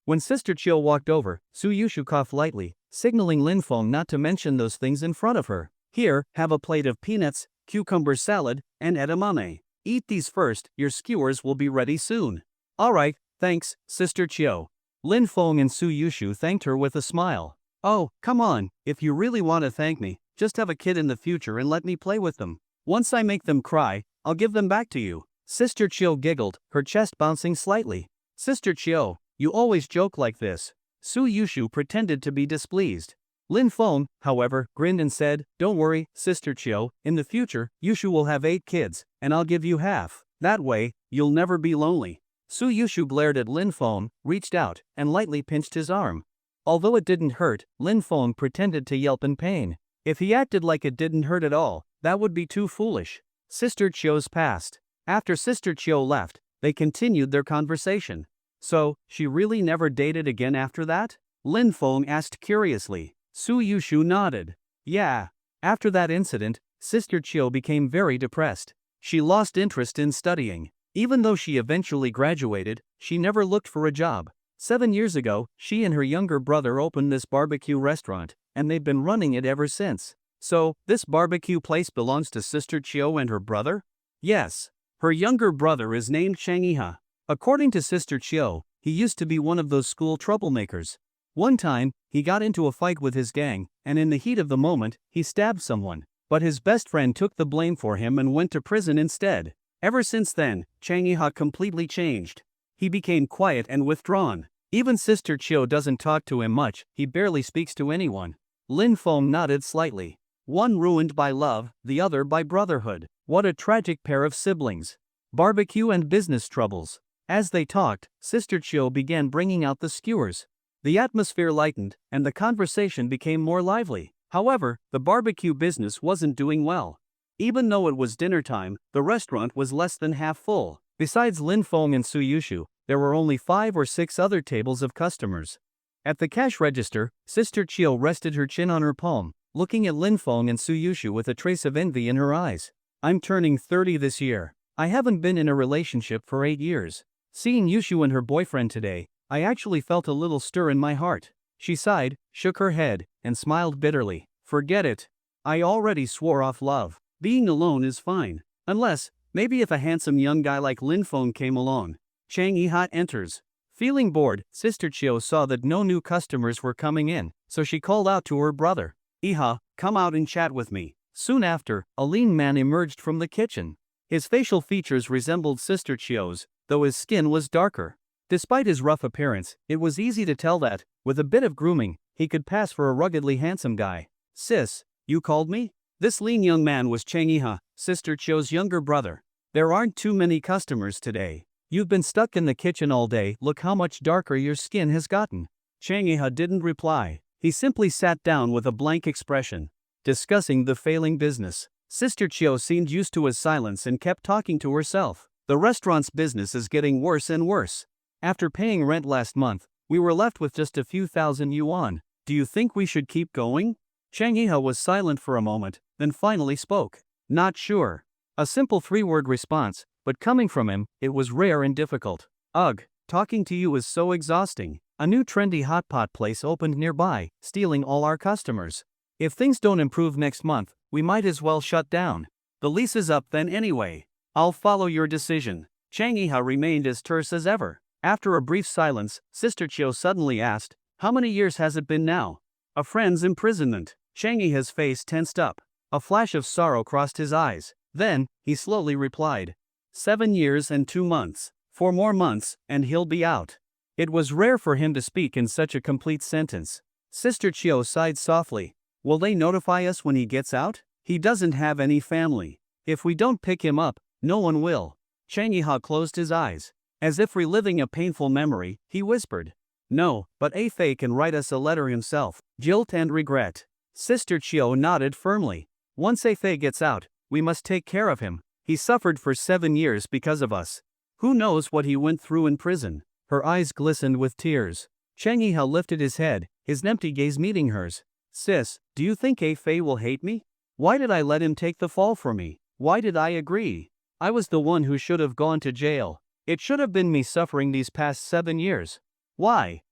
When Sister Chio walked over, Suyushu coughed lightly, signaling Lin Feng not to mention those things in front of her. Here, have a plate of peanuts, cucumber salad, and edamame. Eat these first, your skewers will be ready soon. Alright, thanks, Sister Chio. Lin Feng and Suyushu thanked her with a smile. Oh, come on, if you really want to thank me, just have a kid in the future and let me play with them. Once I make them cry, I'll give them back to you. Sister Chio giggled, her chest bouncing slightly. Sister Chio, you always joke like this. Suyushu pretended to be displeased. Lin Feng, however, grinned and said, Don't worry, Sister Chio, in the future, Yushu will have 8 kids, and I'll give you half. That way, you'll never be lonely. Suyushu glared at Lin Feng, reached out, and lightly pinched his arm. Although it didn't hurt, Lin Feng pretended to yelp in pain. If he acted like it didn't hurt at all, that would be too foolish. Sister Chio's passed. After Sister Chio left, they continued their conversation. So, she really never dated again after that? Lin Feng asked curiously. Suyushu nodded. Yeah. After that incident, Sister Chio became very depressed. She lost interest in studying. Even though she eventually graduated, she never looked for a job. 7 years ago, she and her younger brother opened this barbecue restaurant, and they've been running it ever since. So, this barbecue place belongs to Sister Chio and her brother? Yes. Her younger brother is named Changiha. According to Sister Chio, he used to be one of those school troublemakers. One time, he got into a fight with his gang, and in the heat of the moment, he stabbed someone. But his best friend took the blame for him and went to prison instead. Ever since then, Changiha completely changed. He became quiet and withdrawn. Even Sister Chio doesn't talk to him much, he barely speaks to anyone. Lin Feng nodded slightly. One ruined by love, the other by brotherhood. What a tragic pair of siblings. Barbecue and business troubles. As they talked, Sister Chio began bringing out the skewers. The atmosphere lightened, and the conversation became more lively. However, the barbecue business wasn't doing well. Even though it was dinner time, the restaurant was less than half full. Besides Lin Feng and Suyushu, there were only 5 or 6 other tables of customers. At the cash register, Sister Chio rested her chin on her palm, looking at Lin Feng and Suyushu with a trace of envy in her eyes. I'm turning 30 this year. I haven't been in a relationship for 8 years. Seeing Yushu and her boyfriend today, I actually felt a little stir in my heart. She sighed, shook her head, and smiled bitterly. Forget it. I already swore off love. Being alone is fine. Unless, maybe if a handsome young guy like Lin Feng came along. Chang Yihat enters. Feeling bored, Sister Chio saw that no new customers were coming in, so she called out to her brother. Iha, come out and chat with me. Soon after, a lean man emerged from the kitchen. His facial features resembled Sister Chio's, though his skin was darker. Despite his rough appearance, it was easy to tell that, with a bit of grooming, he could pass for a ruggedly handsome guy. Sis, you called me? This lean young man was Chang Yiha, Sister Chio's younger brother. There aren't too many customers today. You've been stuck in the kitchen all day, look how much darker your skin has gotten. Chang Yiha didn't reply. He simply sat down with a blank expression, discussing the failing business. Sister Chiu seemed used to his silence and kept talking to herself. The restaurant's business is getting worse and worse. After paying rent last month, we were left with just a few thousand yuan. Do you think we should keep going? Chang Yiha was silent for a moment, then finally spoke. Not sure. A simple three-word response, but coming from him, it was rare and difficult. Ugh, talking to you is so exhausting. A new trendy hot pot place opened nearby, stealing all our customers. If things don't improve next month, we might as well shut down. The lease is up then anyway. I'll follow your decision. Chang Yiha remained as terse as ever. After a brief silence, Sister Chiu suddenly asked, how many years has it been now? A friend's imprisonment. Chang Yiha's face tensed up. A flash of sorrow crossed his eyes. Then, he slowly replied. 7 years and 2 months. 4 more months, and he'll be out. It was rare for him to speak in such a complete sentence. Sister Chiu sighed softly. Will they notify us when he gets out? He doesn't have any family. If we don't pick him up, no one will. Chang Yiha closed his eyes. As if reliving a painful memory, he whispered. No, but A-Fei can write us a letter himself. Guilt and regret. Sister Chiu nodded firmly. Once A-Fei gets out, we must take care of him. He suffered for 7 years because of us. Who knows what he went through in prison? Her eyes glistened with tears. Chang Yiha lifted his head, his empty gaze meeting hers. Sis, do you think A-Fei will hate me? Why did I let him take the fall for me? Why did I agree? I was the one who should have gone to jail. It should have been me suffering these past 7 years. Why?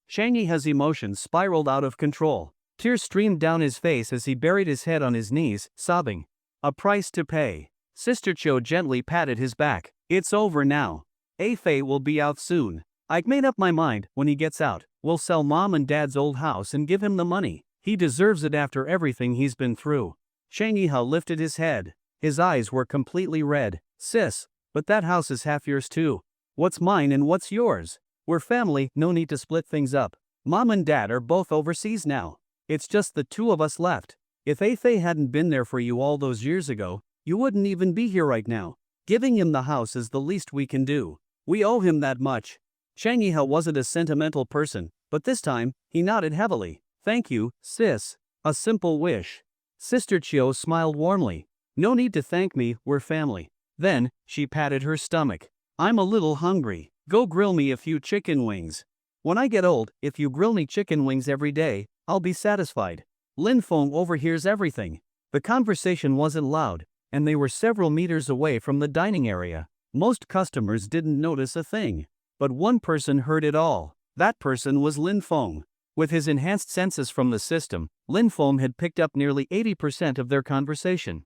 Chang Yiha's emotions spiraled out of control. Tears streamed down his face as he buried his head on his knees, sobbing. A price to pay. Sister Chiu gently patted his back. It's over now. A-Fei will be out soon. I've made up my mind, when he gets out, we'll sell Mom and Dad's old house and give him the money. He deserves it after everything he's been through. Chang Yiha lifted his head. His eyes were completely red. Sis, but that house is half yours too. What's mine and what's yours? We're family, no need to split things up. Mom and Dad are both overseas now. It's just the two of us left. If A-Fei hadn't been there for you all those years ago, you wouldn't even be here right now. Giving him the house is the least we can do. We owe him that much. Chang Yiha wasn't a sentimental person, but this time, he nodded heavily. Thank you, sis. A simple wish. Sister Chiu smiled warmly. No need to thank me, we're family. Then, she patted her stomach. I'm a little hungry. Go grill me a few chicken wings. When I get old, if you grill me chicken wings every day, I'll be satisfied. Lin Feng overhears everything. The conversation wasn't loud, and they were several meters away from the dining area. Most customers didn't notice a thing. But one person heard it all. That person was Lin Feng. With his enhanced senses from the system, Lin Feng had picked up nearly 80% of their conversation.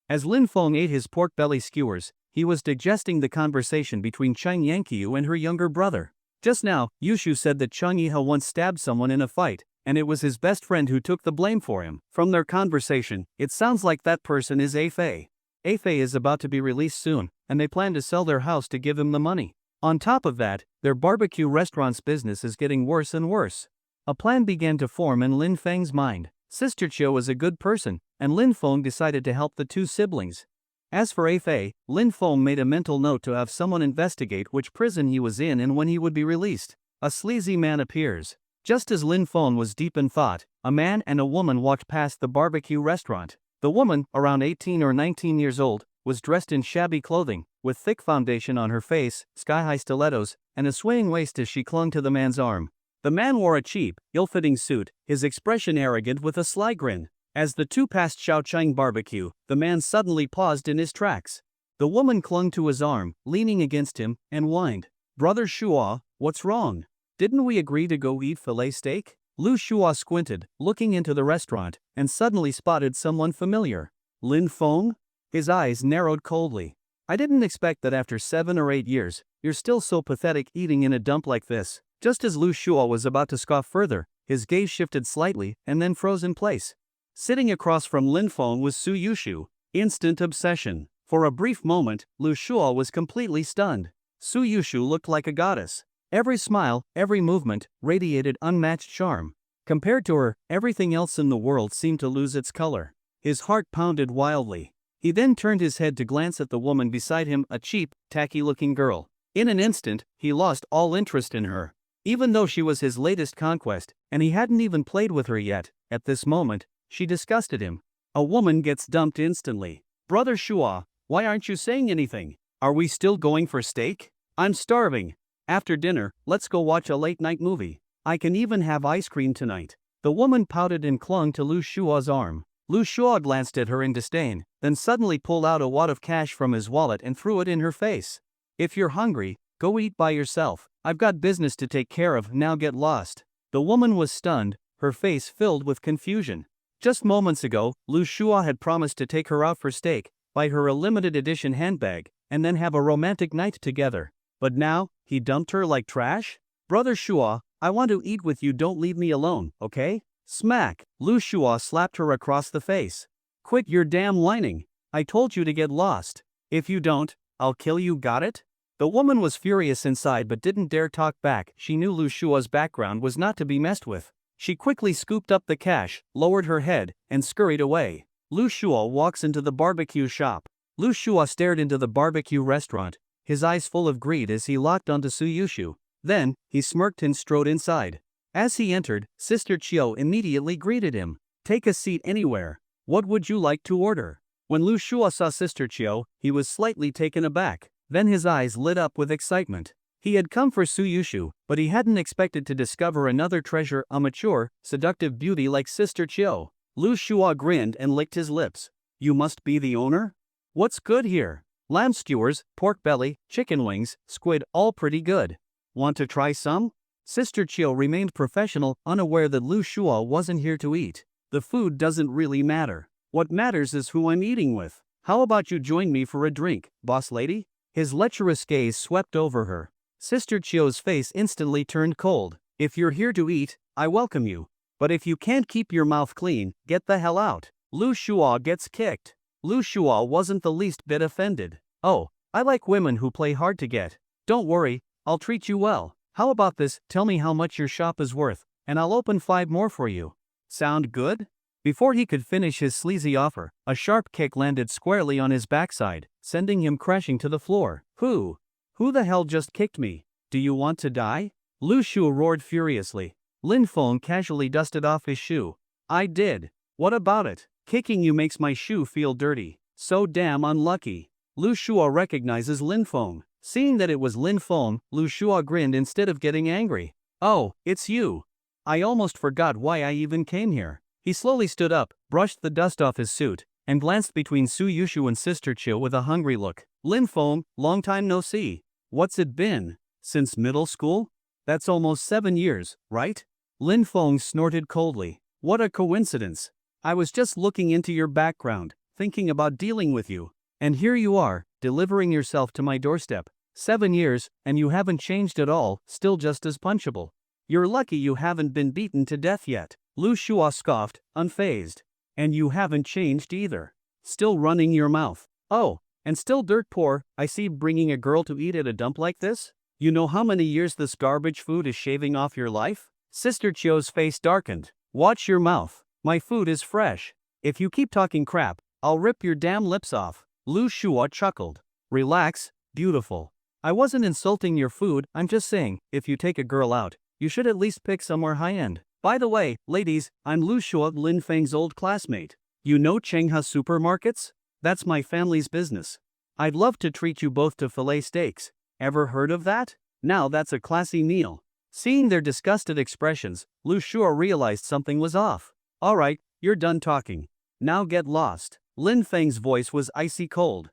As Lin Feng ate his pork belly skewers, he was digesting the conversation between Chang Yanqiu and her younger brother. Just now, Yushu said that Chang Yiha once stabbed someone in a fight, and it was his best friend who took the blame for him. From their conversation, it sounds like that person is A-Fei. A-Fei is about to be released soon, and they plan to sell their house to give him the money. On top of that, their barbecue restaurant's business is getting worse and worse. A plan began to form in Lin Feng's mind. Sister Chiu is a good person, and Lin Feng decided to help the two siblings. As for A-Fei, Lin Feng made a mental note to have someone investigate which prison he was in and when he would be released. A sleazy man appears. Just as Lin Feng was deep in thought, a man and a woman walked past the barbecue restaurant. The woman, around 18 or 19 years old, was dressed in shabby clothing, with thick foundation on her face, sky-high stilettos, and a swaying waist as she clung to the man's arm. The man wore a cheap, ill-fitting suit, his expression arrogant with a sly grin. As the two passed Shaochang Barbecue, the man suddenly paused in his tracks. The woman clung to his arm, leaning against him, and whined. Brother Shua, what's wrong? Didn't we agree to go eat filet steak? Lu Shua squinted, looking into the restaurant, and suddenly spotted someone familiar. Lin Feng? His eyes narrowed coldly. I didn't expect that after 7 or 8 years, you're still so pathetic eating in a dump like this. Just as Lu Shua was about to scoff further, his gaze shifted slightly and then froze in place. Sitting across from Lin Feng was Suyushu. Instant obsession. For a brief moment, Lu Shua was completely stunned. Suyushu looked like a goddess. Every smile, every movement, radiated unmatched charm. Compared to her, everything else in the world seemed to lose its color. His heart pounded wildly. He then turned his head to glance at the woman beside him, a cheap, tacky-looking girl. In an instant, he lost all interest in her. Even though she was his latest conquest, and he hadn't even played with her yet, at this moment, she disgusted him. A woman gets dumped instantly. Brother Shua, why aren't you saying anything? Are we still going for steak? I'm starving. After dinner, let's go watch a late-night movie. I can even have ice cream tonight. The woman pouted and clung to Lu Shua's arm. Lu Shua glanced at her in disdain, then suddenly pulled out a wad of cash from his wallet and threw it in her face. If you're hungry, go eat by yourself. I've got business to take care of, now get lost. The woman was stunned, her face filled with confusion. Just moments ago, Lu Shua had promised to take her out for steak, buy her a limited edition handbag, and then have a romantic night together. But now, he dumped her like trash? Brother Shua, I want to eat with you, don't leave me alone, okay? Smack! Lu Shua slapped her across the face. Quit your damn whining. I told you to get lost. If you don't, I'll kill you, got it? The woman was furious inside but didn't dare talk back. She knew Lu Shua's background was not to be messed with. She quickly scooped up the cash, lowered her head, and scurried away. Lu Shua walks into the barbecue shop. Lu Shua stared into the barbecue restaurant, his eyes full of greed as he locked onto Suyushu. Then, he smirked and strode inside. As he entered, Sister Chiu immediately greeted him. Take a seat anywhere. What would you like to order? When Lu Shua saw Sister Chiu, he was slightly taken aback. Then his eyes lit up with excitement. He had come for Suyushu, but he hadn't expected to discover another treasure, a mature, seductive beauty like Sister Chiu. Lu Shua grinned and licked his lips. You must be the owner? What's good here? Lamb skewers, pork belly, chicken wings, squid, all pretty good. Want to try some? Sister Chiu remained professional, unaware that Lu Shua wasn't here to eat. The food doesn't really matter. What matters is who I'm eating with. How about you join me for a drink, boss lady? His lecherous gaze swept over her. Sister Chiu's face instantly turned cold. If you're here to eat, I welcome you. But if you can't keep your mouth clean, get the hell out. Lu Shua gets kicked. Lu Shua wasn't the least bit offended. Oh, I like women who play hard to get. Don't worry, I'll treat you well. How about this, tell me how much your shop is worth, and I'll open 5 more for you. Sound good? Before he could finish his sleazy offer, a sharp kick landed squarely on his backside, sending him crashing to the floor. Who the hell just kicked me? Do you want to die? Lu Shu roared furiously. Lin Feng casually dusted off his shoe. I did. What about it? Kicking you makes my shoe feel dirty. So damn unlucky. Lu Shua recognizes Lin Feng. Seeing that it was Lin Feng, Lu Shua grinned instead of getting angry. Oh, it's you. I almost forgot why I even came here. He slowly stood up, brushed the dust off his suit, and glanced between Suyushu and Sister Chiu with a hungry look. Lin Feng, long time no see. What's it been? Since middle school? That's almost 7 years, right? Lin Feng snorted coldly. What a coincidence. I was just looking into your background, thinking about dealing with you. And here you are, delivering yourself to my doorstep. 7 years, and you haven't changed at all, still just as punchable. You're lucky you haven't been beaten to death yet. Lu Shua scoffed, unfazed. And you haven't changed either. Still running your mouth. Oh, and still dirt poor, I see, bringing a girl to eat at a dump like this? You know how many years this garbage food is shaving off your life? Sister Chiu's face darkened. Watch your mouth. My food is fresh. If you keep talking crap, I'll rip your damn lips off. Lu Shua chuckled. Relax, beautiful. I wasn't insulting your food, I'm just saying, if you take a girl out, you should at least pick somewhere high-end. By the way, ladies, I'm Lu Shua, Lin Feng's old classmate. You know Chengha supermarkets? That's my family's business. I'd love to treat you both to filet steaks. Ever heard of that? Now that's a classy meal. Seeing their disgusted expressions, Lu Shua realized something was off. Alright, you're done talking. Now get lost. Lin Feng's voice was icy cold.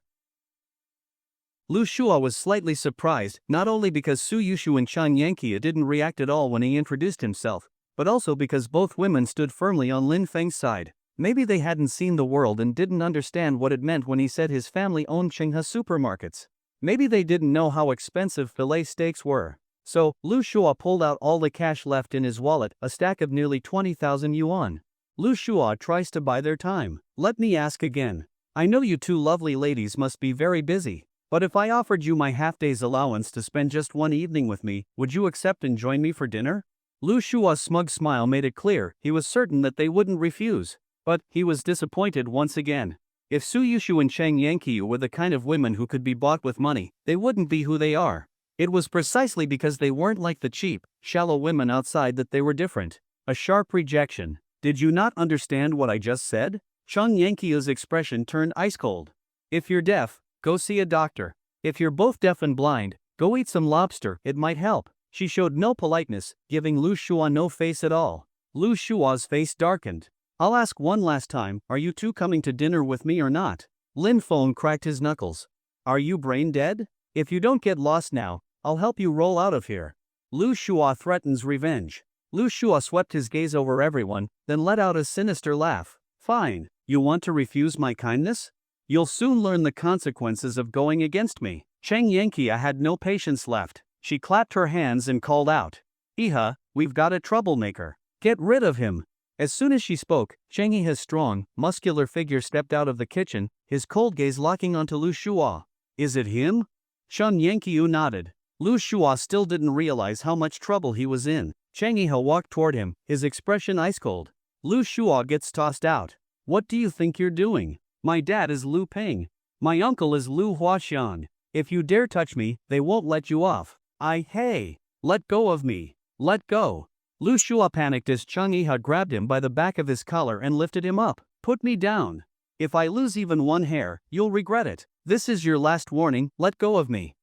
Lu Shua was slightly surprised, not only because Suyushu and Chan Yankia didn't react at all when he introduced himself, but also because both women stood firmly on Lin Feng's side. Maybe they hadn't seen the world and didn't understand what it meant when he said his family owned Chengha supermarkets. Maybe they didn't know how expensive filet steaks were. So, Lu Shua pulled out all the cash left in his wallet, a stack of nearly 20,000 yuan. Lu Shua tries to buy their time. Let me ask again. I know you two lovely ladies must be very busy. But if I offered you my half-day's allowance to spend just one evening with me, would you accept and join me for dinner? Lu Shua's smug smile made it clear he was certain that they wouldn't refuse. But he was disappointed once again. If Suyushu and Chang Yanqiu were the kind of women who could be bought with money, they wouldn't be who they are. It was precisely because they weren't like the cheap, shallow women outside that they were different. A sharp rejection. Did you not understand what I just said? Chang Yanqiu's expression turned ice cold. If you're deaf, go see a doctor. If you're both deaf and blind, go eat some lobster, it might help. She showed no politeness, giving Lu Shua no face at all. Lu Shua's face darkened. I'll ask one last time, are you two coming to dinner with me or not? Lin Feng cracked his knuckles. Are you brain dead? If you don't get lost now, I'll help you roll out of here. Lu Shua threatens revenge. Lu Shua swept his gaze over everyone, then let out a sinister laugh. Fine, you want to refuse my kindness? You'll soon learn the consequences of going against me. Chang Yanqiu had no patience left. She clapped her hands and called out. Iha, we've got a troublemaker. Get rid of him. As soon as she spoke, Chang Yiha's strong, muscular figure stepped out of the kitchen, his cold gaze locking onto Lu Shua. Is it him? Chang Yanqiu nodded. Lu Shua still didn't realize how much trouble he was in. Chang Yiha walked toward him, his expression ice cold. Lu Shua gets tossed out. What do you think you're doing? My dad is Lu Peng. My uncle is Lu Huaxiang. If you dare touch me, they won't let you off. Hey, let go of me. Let go. Lu Shua panicked as Chang Yiha grabbed him by the back of his collar and lifted him up. Put me down. If I lose even one hair, you'll regret it. This is your last warning, let go of me.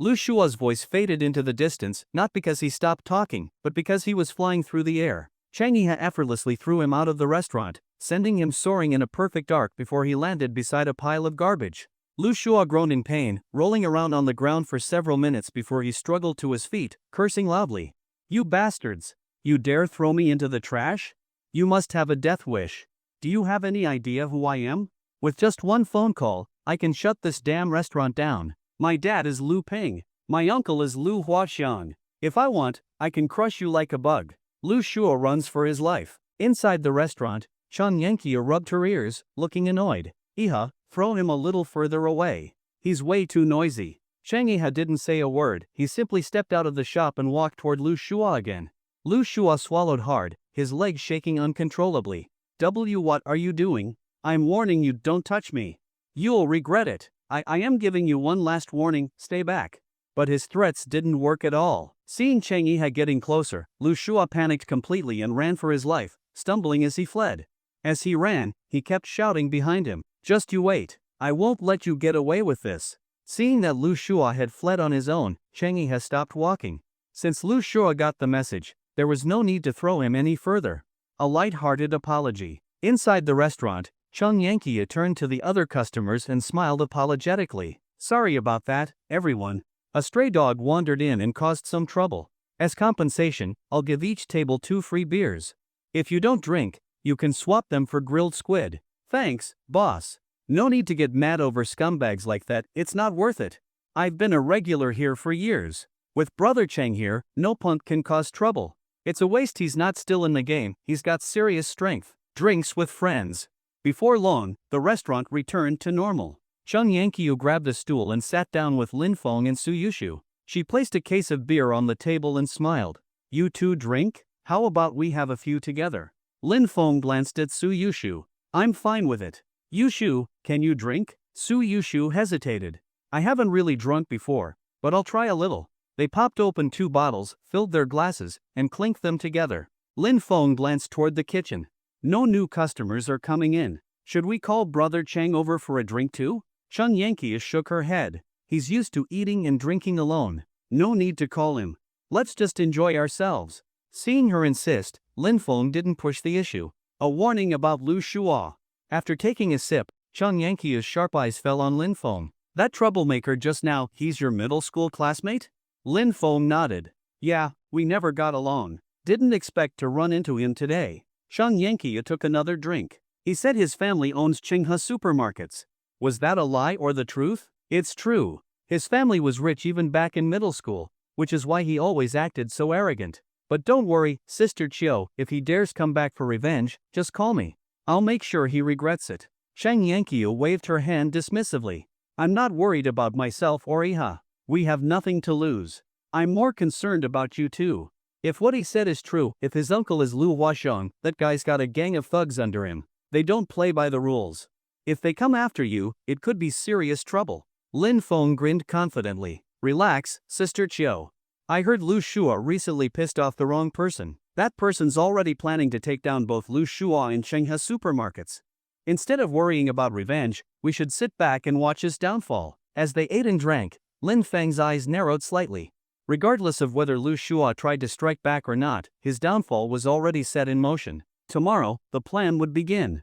Lu Shua's voice faded into the distance, not because he stopped talking, but because he was flying through the air. Chang Yiha effortlessly threw him out of the restaurant, sending him soaring in a perfect arc before he landed beside a pile of garbage. Lu Shua groaned in pain, rolling around on the ground for several minutes before he struggled to his feet, cursing loudly. You bastards! You dare throw me into the trash? You must have a death wish. Do you have any idea who I am? With just one phone call, I can shut this damn restaurant down. My dad is Lu Peng. My uncle is Lu Huaxiang. If I want, I can crush you like a bug. Lu Shua runs for his life. Inside the restaurant, Chang Yanqiu rubbed her ears, looking annoyed. Iha, throw him a little further away. He's way too noisy. Chang Yiha didn't say a word, he simply stepped out of the shop and walked toward Lu Shua again. Lu Shua swallowed hard, his legs shaking uncontrollably. What are you doing? I'm warning you, don't touch me. You'll regret it. I am giving you one last warning, stay back. But his threats didn't work at all. Seeing Chang Yiha getting closer, Lu Shua panicked completely and ran for his life, stumbling as he fled. As he ran, he kept shouting behind him, just you wait, I won't let you get away with this. Seeing that Lu Shua had fled on his own, Chang Yiha stopped walking. Since Lu Shua got the message, there was no need to throw him any further. A light-hearted apology. Inside the restaurant, Chang Yanqiu turned to the other customers and smiled apologetically. Sorry about that, everyone. A stray dog wandered in and caused some trouble. As compensation, I'll give each table 2 free beers. If you don't drink, you can swap them for grilled squid. Thanks, boss. No need to get mad over scumbags like that, it's not worth it. I've been a regular here for years. With Brother Chang here, no punk can cause trouble. It's a waste he's not still in the game, he's got serious strength. Drinks with friends. Before long, the restaurant returned to normal. Chang Yanqiu grabbed a stool and sat down with Lin Feng and Suyushu. She placed a case of beer on the table and smiled. You two drink? How about we have a few together? Lin Feng glanced at Suyushu. I'm fine with it. Yushu, can you drink? Suyushu hesitated. I haven't really drunk before, but I'll try a little. They popped open 2 bottles, filled their glasses, and clinked them together. Lin Feng glanced toward the kitchen. No new customers are coming in. Should we call Brother Chang over for a drink too? Chang Yanqiu shook her head. He's used to eating and drinking alone. No need to call him. Let's just enjoy ourselves. Seeing her insist, Lin Feng didn't push the issue. A warning about Lu Shua. After taking a sip, Chang Yanqiu's sharp eyes fell on Lin Feng. That troublemaker just now, he's your middle school classmate? Lin Feng nodded. Yeah, we never got along. Didn't expect to run into him today. Chang Yanqiu took another drink. He said his family owns Qinghe supermarkets. Was that a lie or the truth? It's true. His family was rich even back in middle school, which is why he always acted so arrogant. But don't worry, Sister Chiu, if he dares come back for revenge, just call me. I'll make sure he regrets it. Chang Yanqiu waved her hand dismissively. I'm not worried about myself or Iha. We have nothing to lose. I'm more concerned about you two. If what he said is true, if his uncle is Lu Huaxiang, that guy's got a gang of thugs under him. They don't play by the rules. If they come after you, it could be serious trouble. Lin Feng grinned confidently. Relax, Sister Chiu. I heard Lu Shua recently pissed off the wrong person. That person's already planning to take down both Lu Shua and Chenghe supermarkets. Instead of worrying about revenge, we should sit back and watch his downfall. As they ate and drank, Lin Feng's eyes narrowed slightly. Regardless of whether Lu Shua tried to strike back or not, his downfall was already set in motion. Tomorrow, the plan would begin.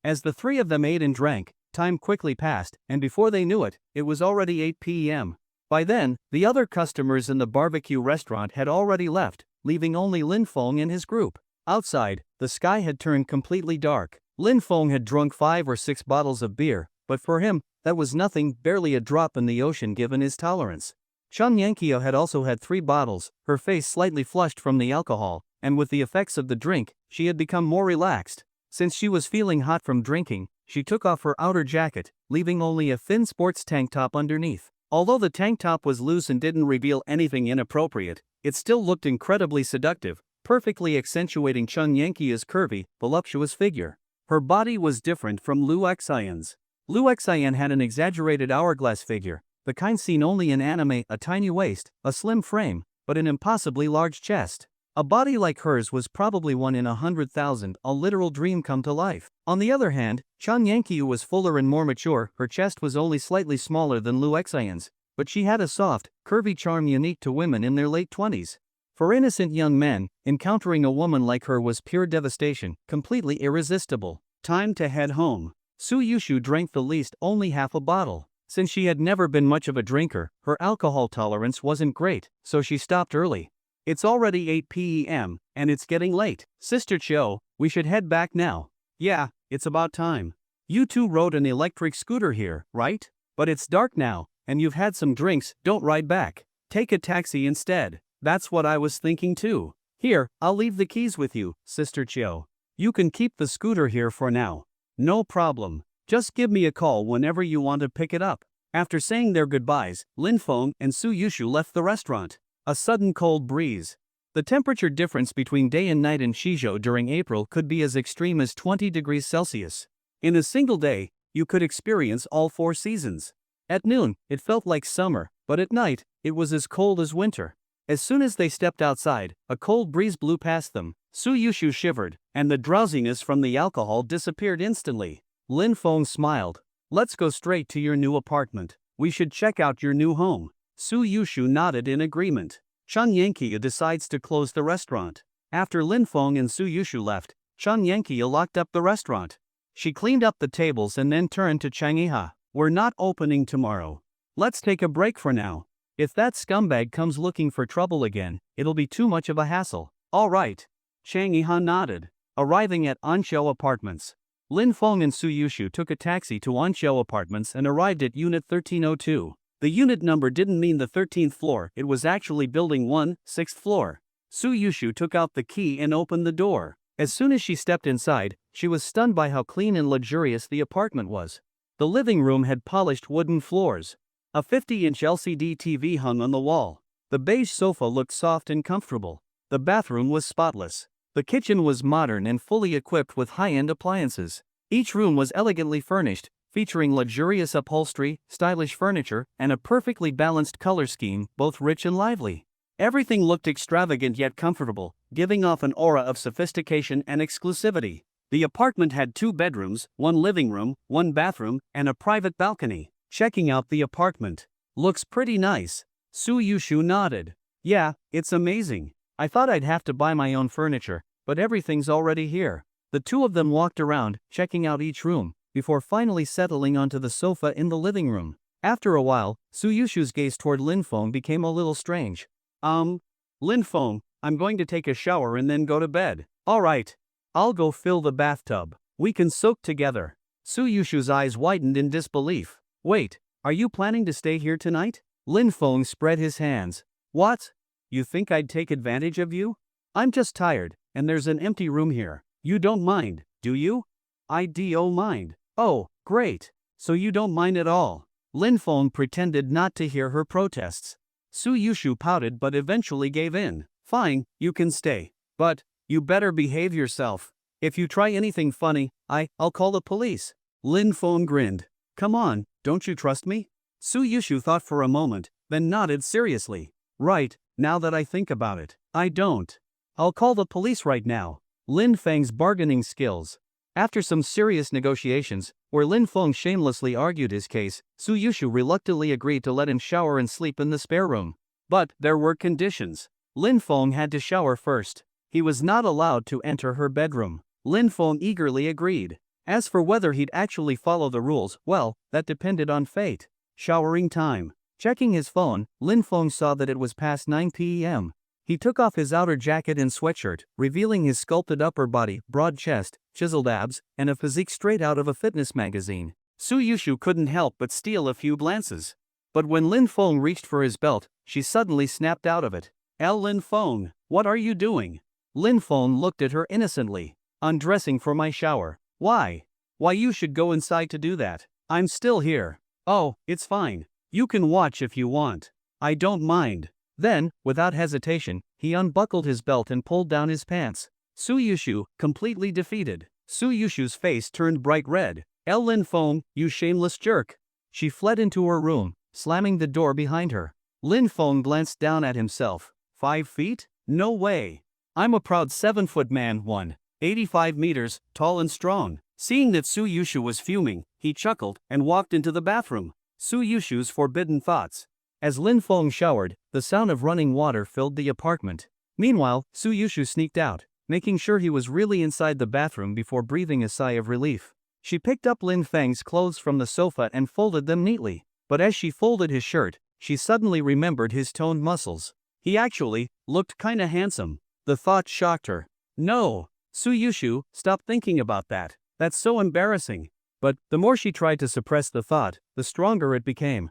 As the three of them ate and drank, time quickly passed, and before they knew it, it was already 8 p.m. By then, the other customers in the barbecue restaurant had already left, leaving only Lin Feng and his group. Outside, the sky had turned completely dark. Lin Feng had drunk 5 or 6 bottles of beer, but for him, that was nothing, barely a drop in the ocean given his tolerance. Chun Yankio had also had 3 bottles, her face slightly flushed from the alcohol, and with the effects of the drink, she had become more relaxed. Since she was feeling hot from drinking, she took off her outer jacket, leaving only a thin sports tank top underneath. Although the tank top was loose and didn't reveal anything inappropriate, it still looked incredibly seductive, perfectly accentuating Chun Yankio's curvy, voluptuous figure. Her body was different from Lu Xian's. Lu Xian had an exaggerated hourglass figure, the kind seen only in anime, a tiny waist, a slim frame, but an impossibly large chest. A body like hers was probably 1 in 100,000, a literal dream come to life. On the other hand, Chun Yankio was fuller and more mature, her chest was only slightly smaller than Lu Xian's, but she had a soft, curvy charm unique to women in their late 20s. For innocent young men, encountering a woman like her was pure devastation, completely irresistible. Time to head home. Suyushu drank the least, only half a bottle. Since she had never been much of a drinker, her alcohol tolerance wasn't great, so she stopped early. It's already 8 p.m., and it's getting late. Sister Chiu, we should head back now. Yeah, it's about time. You two rode an electric scooter here, right? But it's dark now, and you've had some drinks, don't ride back. Take a taxi instead. That's what I was thinking too. Here, I'll leave the keys with you, Sister Chiu. You can keep the scooter here for now. No problem. Just give me a call whenever you want to pick it up. After saying their goodbyes, Lin Feng and Suyushu left the restaurant. A sudden cold breeze. The temperature difference between day and night in Shizhou during April could be as extreme as 20 degrees Celsius. In a single day, you could experience all 4 seasons. At noon, it felt like summer, but at night, it was as cold as winter. As soon as they stepped outside, a cold breeze blew past them. Suyushu shivered, and the drowsiness from the alcohol disappeared instantly. Lin Feng smiled. Let's go straight to your new apartment. We should check out your new home. Suyushu nodded in agreement. Chun Yankio decides to close the restaurant. After Lin Feng and Suyushu left, Chun Yankio locked up the restaurant. She cleaned up the tables and then turned to Chang'eha. We're not opening tomorrow. Let's take a break for now. If that scumbag comes looking for trouble again, it'll be too much of a hassle. All right. Chang'eha nodded. Arriving at Anshou Apartments, Lin Feng and Suyushu took a taxi to Anshou Apartments and arrived at Unit 1302. The unit number didn't mean the 13th floor, it was actually Building 1, 6th floor. Suyushu took out the key and opened the door. As soon as she stepped inside, she was stunned by how clean and luxurious the apartment was. The living room had polished wooden floors. A 50-inch LCD TV hung on the wall. The beige sofa looked soft and comfortable. The bathroom was spotless. The kitchen was modern and fully equipped with high-end appliances. Each room was elegantly furnished, featuring luxurious upholstery, stylish furniture, and a perfectly balanced color scheme, both rich and lively. Everything looked extravagant yet comfortable, giving off an aura of sophistication and exclusivity. The apartment had 2 bedrooms, 1 living room, 1 bathroom, and a private balcony. Checking out the apartment. Looks pretty nice. Suyushu nodded. Yeah, it's amazing. I thought I'd have to buy my own furniture, but everything's already here. The two of them walked around, checking out each room, before finally settling onto the sofa in the living room. After a while, Suyushu's gaze toward Lin Feng became a little strange. Lin Feng, I'm going to take a shower and then go to bed. Alright. I'll go fill the bathtub. We can soak together. Suyushu's eyes widened in disbelief. Wait, are you planning to stay here tonight? Lin Feng spread his hands. What? You think I'd take advantage of you? I'm just tired, and there's an empty room here. You don't mind, do you? I do mind. Oh, great. So you don't mind at all. Lin Feng pretended not to hear her protests. Suyushu pouted but eventually gave in. Fine, you can stay. But, you better behave yourself. If you try anything funny, I'll call the police. Lin Feng grinned. Come on, don't you trust me? Suyushu thought for a moment, then nodded seriously. Right, now that I think about it, I don't. I'll call the police right now. Lin Feng's bargaining skills. After some serious negotiations, where Lin Feng shamelessly argued his case, Suyushu reluctantly agreed to let him shower and sleep in the spare room. But there were conditions. Lin Feng had to shower first. He was not allowed to enter her bedroom. Lin Feng eagerly agreed. As for whether he'd actually follow the rules, well, that depended on fate. Showering time. Checking his phone, Lin Feng saw that it was past 9 p.m. He took off his outer jacket and sweatshirt, revealing his sculpted upper body, broad chest, chiseled abs, and a physique straight out of a fitness magazine. Suyushu couldn't help but steal a few glances. But when Lin Feng reached for his belt, she suddenly snapped out of it. Lin Feng, what are you doing? Lin Feng looked at her innocently. Undressing for my shower. Why? Why you should go inside to do that. I'm still here. Oh, it's fine. You can watch if you want. I don't mind. Then, without hesitation, he unbuckled his belt and pulled down his pants. Suyushu, completely defeated. Suyushu's face turned bright red. Lin Feng, you shameless jerk. She fled into her room, slamming the door behind her. Lin Feng glanced down at himself. 5 feet? No way. I'm a proud 7-foot man, 185 meters, tall and strong. Seeing that Suyushu was fuming, he chuckled and walked into the bathroom. Suyushu's forbidden thoughts. As Lin Feng showered, the sound of running water filled the apartment. Meanwhile, Suyushu sneaked out, making sure he was really inside the bathroom before breathing a sigh of relief. She picked up Lin Feng's clothes from the sofa and folded them neatly. But as she folded his shirt, she suddenly remembered his toned muscles. He actually looked kinda handsome. The thought shocked her. No, Suyushu, stop thinking about that. That's so embarrassing. But the more she tried to suppress the thought, the stronger it became.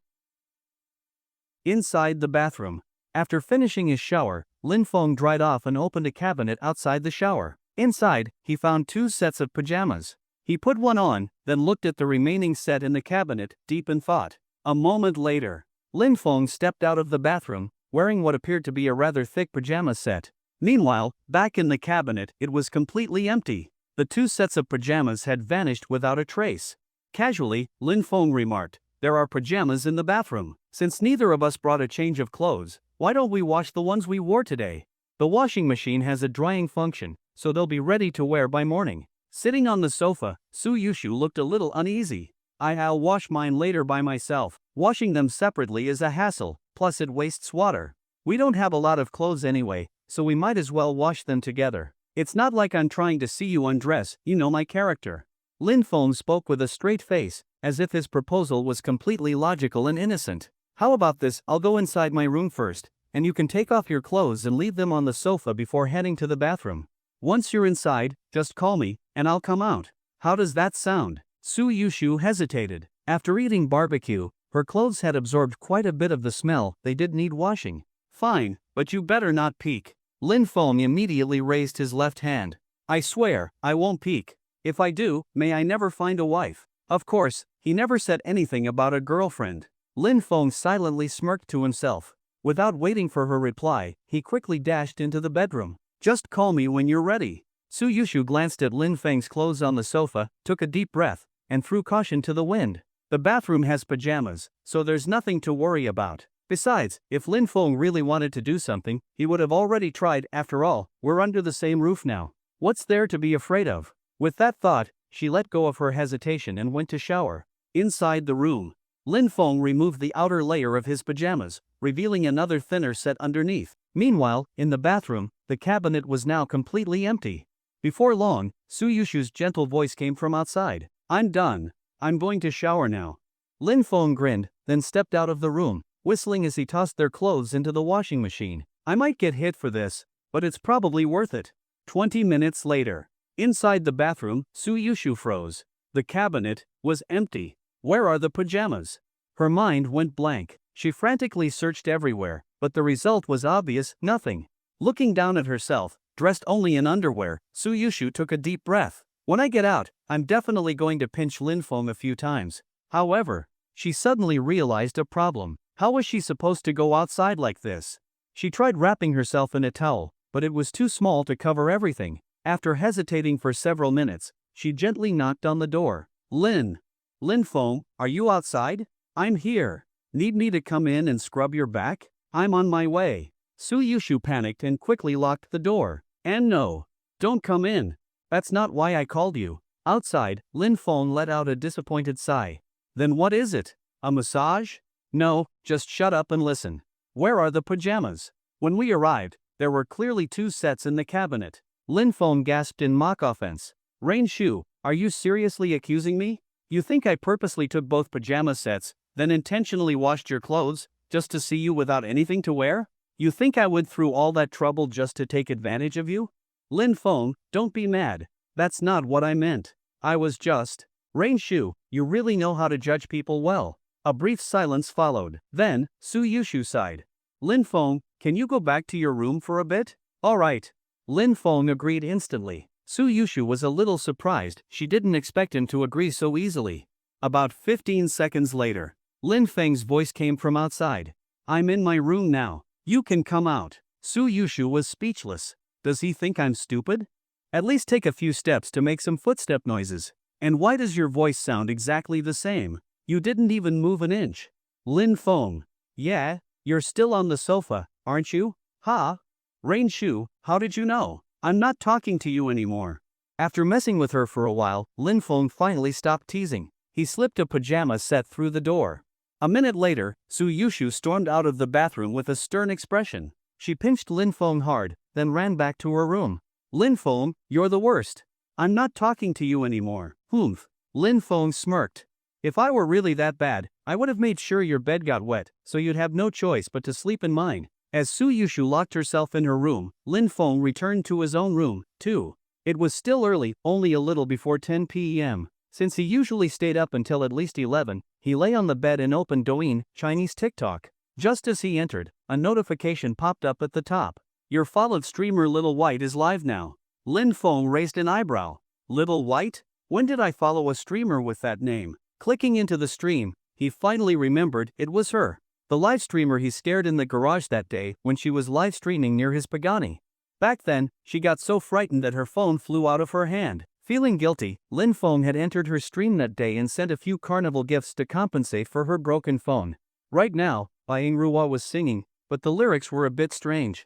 Inside the bathroom. After finishing his shower, Lin Feng dried off and opened a cabinet outside the shower. Inside, he found 2 sets of pajamas. He put one on, then looked at the remaining set in the cabinet, deep in thought. A moment later, Lin Feng stepped out of the bathroom, wearing what appeared to be a rather thick pajama set. Meanwhile, back in the cabinet, it was completely empty. The 2 sets of pajamas had vanished without a trace. Casually, Lin Feng remarked, there are pajamas in the bathroom. Since neither of us brought a change of clothes, why don't we wash the ones we wore today? The washing machine has a drying function, so they'll be ready to wear by morning. Sitting on the sofa, Suyushu looked a little uneasy. I'll wash mine later by myself. Washing them separately is a hassle, plus it wastes water. We don't have a lot of clothes anyway, so we might as well wash them together. It's not like I'm trying to see you undress, you know my character. Lin Feng spoke with a straight face, as if his proposal was completely logical and innocent. How about this, I'll go inside my room first, and you can take off your clothes and leave them on the sofa before heading to the bathroom. Once you're inside, just call me, and I'll come out. How does that sound? Suyushu hesitated. After eating barbecue, her clothes had absorbed quite a bit of the smell, they did need washing. Fine, but you better not peek. Lin Feng immediately raised his left hand. I swear, I won't peek. If I do, may I never find a wife. Of course, he never said anything about a girlfriend. Lin Feng silently smirked to himself. Without waiting for her reply, he quickly dashed into the bedroom. Just call me when you're ready. Suyushu glanced at Lin Feng's clothes on the sofa, took a deep breath, and threw caution to the wind. The bathroom has pajamas, so there's nothing to worry about. Besides, if Lin Feng really wanted to do something, he would have already tried. After all, we're under the same roof now. What's there to be afraid of? With that thought, she let go of her hesitation and went to shower. Inside the room, Lin Feng removed the outer layer of his pajamas, revealing another thinner set underneath. Meanwhile, in the bathroom, the cabinet was now completely empty. Before long, Suyushu's gentle voice came from outside. I'm done. I'm going to shower now. Lin Feng grinned, then stepped out of the room, whistling as he tossed their clothes into the washing machine. I might get hit for this, but it's probably worth it. 20 minutes later. Inside the bathroom, Suyushu froze. The cabinet was empty. Where are the pajamas? Her mind went blank. She frantically searched everywhere, but the result was obvious, nothing. Looking down at herself, dressed only in underwear, Suyushu took a deep breath. When I get out, I'm definitely going to pinch Lin Feng a few times. However, she suddenly realized a problem. How was she supposed to go outside like this? She tried wrapping herself in a towel, but it was too small to cover everything. After hesitating for several minutes, she gently knocked on the door. Lin Feng, are you outside? I'm here. Need me to come in and scrub your back? I'm on my way. Suyushu panicked and quickly locked the door. And no. Don't come in. That's not why I called you. Outside, Lin Feng let out a disappointed sigh. Then what is it? A massage? No, just shut up and listen. Where are the pajamas? When we arrived, there were clearly 2 sets in the cabinet. Lin Feng gasped in mock offense. Rain Shu, are you seriously accusing me? You think I purposely took both pajama sets, then intentionally washed your clothes, just to see you without anything to wear? You think I went through all that trouble just to take advantage of you? Lin Feng, don't be mad. That's not what I meant. I was just… Rain Shu, you really know how to judge people well. A brief silence followed. Then, Suyushu sighed. Lin Feng, can you go back to your room for a bit? All right. Lin Feng agreed instantly. Suyushu was a little surprised. She didn't expect him to agree so easily. About 15 seconds later, Lin Feng's voice came from outside. I'm in my room now. You can come out. Suyushu was speechless. Does he think I'm stupid? At least take a few steps to make some footstep noises. And why does your voice sound exactly the same? You didn't even move an inch. Lin Feng. Yeah, you're still on the sofa, aren't you? Ha? Rain Shu, how did you know? I'm not talking to you anymore. After messing with her for a while, Lin Feng finally stopped teasing. He slipped a pajama set through the door. A minute later, Suyushu stormed out of the bathroom with a stern expression. She pinched Lin Feng hard, then ran back to her room. Lin Feng, you're the worst. I'm not talking to you anymore. Humph. Lin Feng smirked. If I were really that bad, I would have made sure your bed got wet, so you'd have no choice but to sleep in mine. As Suyushu locked herself in her room, Lin Feng returned to his own room, too. It was still early, only a little before 10 p.m. Since he usually stayed up until at least 11, he lay on the bed and opened Douyin, Chinese TikTok. Just as he entered, a notification popped up at the top. Your followed streamer Little White is live now. Lin Feng raised an eyebrow. Little White? When did I follow a streamer with that name? Clicking into the stream, he finally remembered it was her. The live streamer he stared in the garage that day when she was live streaming near his Pagani. Back then, she got so frightened that her phone flew out of her hand. Feeling guilty, Lin Feng had entered her stream that day and sent a few carnival gifts to compensate for her broken phone. Right now, Rua was singing, but the lyrics were a bit strange.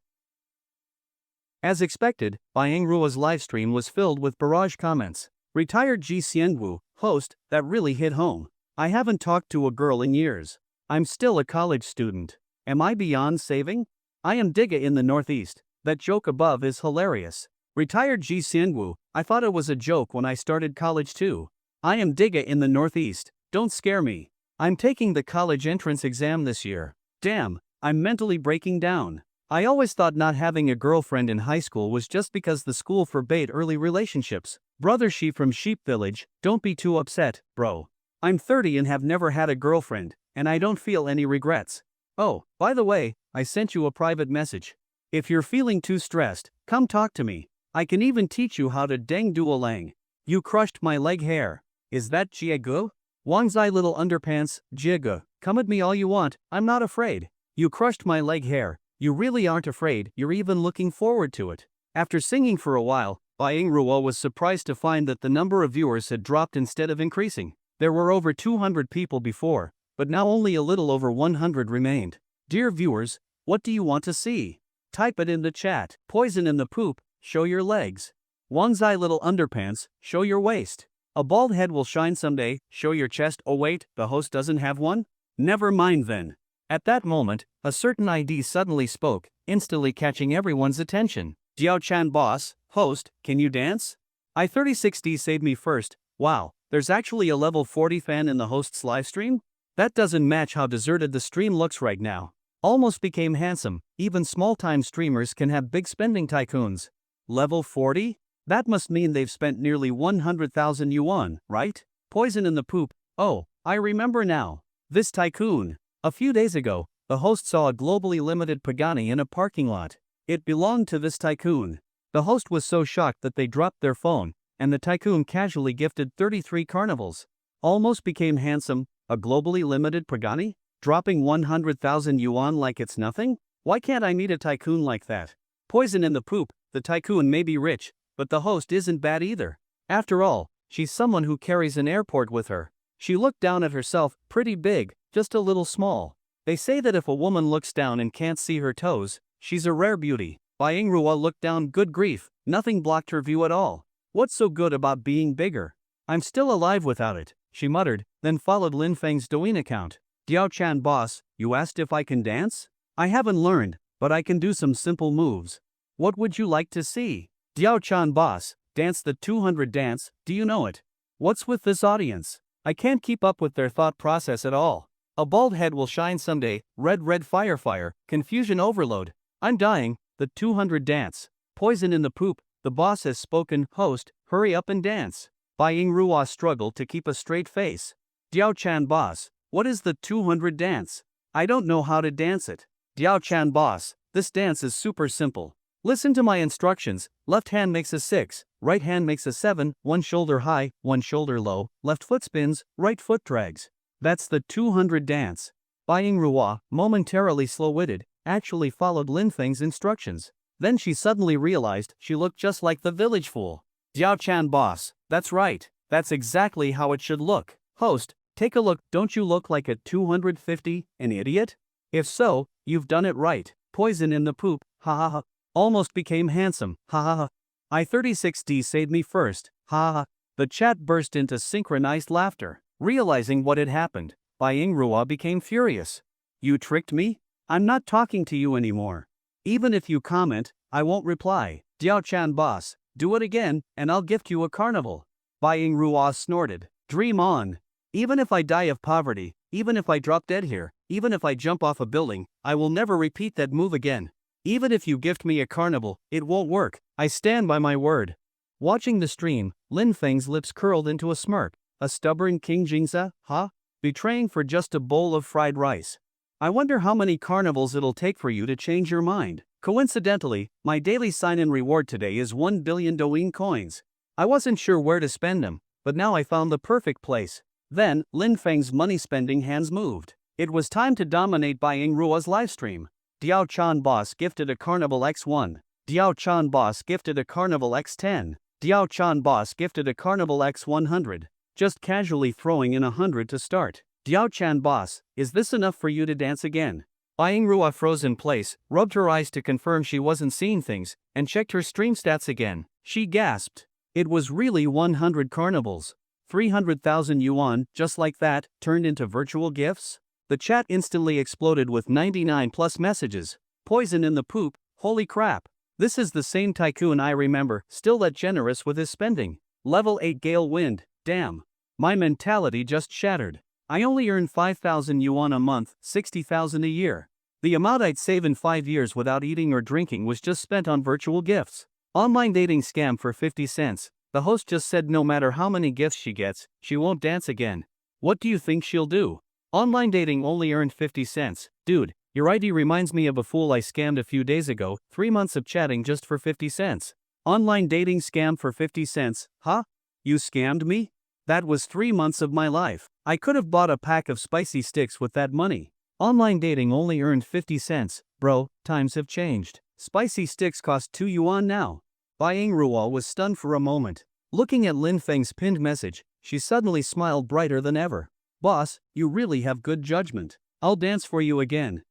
As expected, Rua's livestream was filled with barrage comments. Retired Ji Xianwu, host, that really hit home. I haven't talked to a girl in years. I'm still a college student. Am I beyond saving? I am Digga in the Northeast. That joke above is hilarious. Retired Ji Xianwu, I thought it was a joke when I started college too. I am Digga in the Northeast. Don't scare me. I'm taking the college entrance exam this year. Damn, I'm mentally breaking down. I always thought not having a girlfriend in high school was just because the school forbade early relationships. Brother She from Sheep Village, don't be too upset, bro. I'm 30 and have never had a girlfriend, and I don't feel any regrets. Oh, by the way, I sent you a private message. If you're feeling too stressed, come talk to me. I can even teach you how to deng duolang. You crushed my leg hair. Is that jiegu? Wangzai little underpants, jiegu. Come at me all you want, I'm not afraid. You crushed my leg hair. You really aren't afraid, you're even looking forward to it. After singing for a while, Rua was surprised to find that the number of viewers had dropped instead of increasing. There were over 200 people before, but now only a little over 100 remained. Dear viewers, what do you want to see? Type it in the chat. Poison in the poop, show your legs. Wangzai little underpants, show your waist. A bald head will shine someday, show your chest. Oh wait, the host doesn't have one? Never mind then. At that moment, a certain ID suddenly spoke, instantly catching everyone's attention. Jiao-chan boss, host, can you dance? I36D saved me first. Wow, there's actually a level 40 fan in the host's livestream? That doesn't match how deserted the stream looks right now. Almost became handsome, even small-time streamers can have big spending tycoons. Level 40? That must mean they've spent nearly 100,000 yuan, right? Poison in the poop. Oh, I remember now. This tycoon. A few days ago, the host saw a globally limited Pagani in a parking lot. It belonged to this tycoon. The host was so shocked that they dropped their phone, and the tycoon casually gifted 33 carnivals. Almost became handsome, a globally limited Pagani? Dropping 100,000 yuan like it's nothing? Why can't I meet a tycoon like that? Poison in the poop, the tycoon may be rich, but the host isn't bad either. After all, she's someone who carries an airport with her. She looked down at herself, pretty big, just a little small. They say that if a woman looks down and can't see her toes, she's a rare beauty. Byingrua looked down, good grief, nothing blocked her view at all. What's so good about being bigger? I'm still alive without it, she muttered, then followed Lin Feng's Douyin account. Diao-chan boss, you asked if I can dance? I haven't learned, but I can do some simple moves. What would you like to see? Diao-chan boss, dance the 200 dance, do you know it? What's with this audience? I can't keep up with their thought process at all. A bald head will shine someday, red fire, confusion overload. I'm dying, the 200 dance. Poison in the poop, the boss has spoken, host, hurry up and dance. Byingrua struggled to keep a straight face. Diao-chan boss, what is the 200 dance? I don't know how to dance it. Diao-chan boss, this dance is super simple. Listen to my instructions, left hand makes a 6, right hand makes a 7, one shoulder high, one shoulder low, left foot spins, right foot drags. That's the 200 dance. Byingrua, momentarily slow-witted, actually followed Lin Feng's instructions. Then she suddenly realized she looked just like the village fool. Diao-chan boss, that's right, that's exactly how it should look. Host, take a look, don't you look like a 250, an idiot? If so, you've done it right. Poison in the poop, ha ha ha. Almost became handsome, ha ha ha. I-36D saved me first, ha ha ha. The chat burst into synchronized laughter. Realizing what had happened, Byingrua became furious. You tricked me? I'm not talking to you anymore. Even if you comment, I won't reply. Diao-chan boss, do it again, and I'll gift you a carnival. Byingrua snorted. Dream on. Even if I die of poverty, even if I drop dead here, even if I jump off a building, I will never repeat that move again. Even if you gift me a carnival, it won't work. I stand by my word. Watching the stream, Lin Feng's lips curled into a smirk. A stubborn King Jingza, huh? Betraying for just a bowl of fried rice. I wonder how many carnivals it'll take for you to change your mind. Coincidentally, my daily sign-in reward today is 1 billion Douyin coins. I wasn't sure where to spend them, but now I found the perfect place. Then, Lin Feng's money-spending hands moved. It was time to dominate Byingrua's livestream. Diao-chan boss gifted a Carnival X1. Diao-chan boss gifted a Carnival X10. Diao-chan boss gifted a Carnival X100. Just casually throwing in 100 to start. Diao-chan boss, is this enough for you to dance again? Byingrua froze in place, rubbed her eyes to confirm she wasn't seeing things, and checked her stream stats again. She gasped. It was really 100 carnivals. 300,000 yuan, just like that, turned into virtual gifts? The chat instantly exploded with 99 plus messages. Poison in the poop, holy crap. This is the same Tycoon I remember, still that generous with his spending. Level 8 gale wind, damn. My mentality just shattered. I only earn 5,000 yuan a month, 60,000 a year. The amount I'd save in 5 years without eating or drinking was just spent on virtual gifts. Online dating scam for 50 cents. The host just said no matter how many gifts she gets, she won't dance again. What do you think she'll do? Online dating only earned 50 cents. Dude, your ID reminds me of a fool I scammed a few days ago, 3 months of chatting just for 50 cents. Online dating scam for 50 cents, huh? You scammed me? That was 3 months of my life. I could have bought a pack of spicy sticks with that money. Online dating only earned 50 cents. Bro, times have changed. Spicy sticks cost 2 yuan now. Byingrua was stunned for a moment. Looking at Lin Feng's pinned message, she suddenly smiled brighter than ever. Boss, you really have good judgment. I'll dance for you again.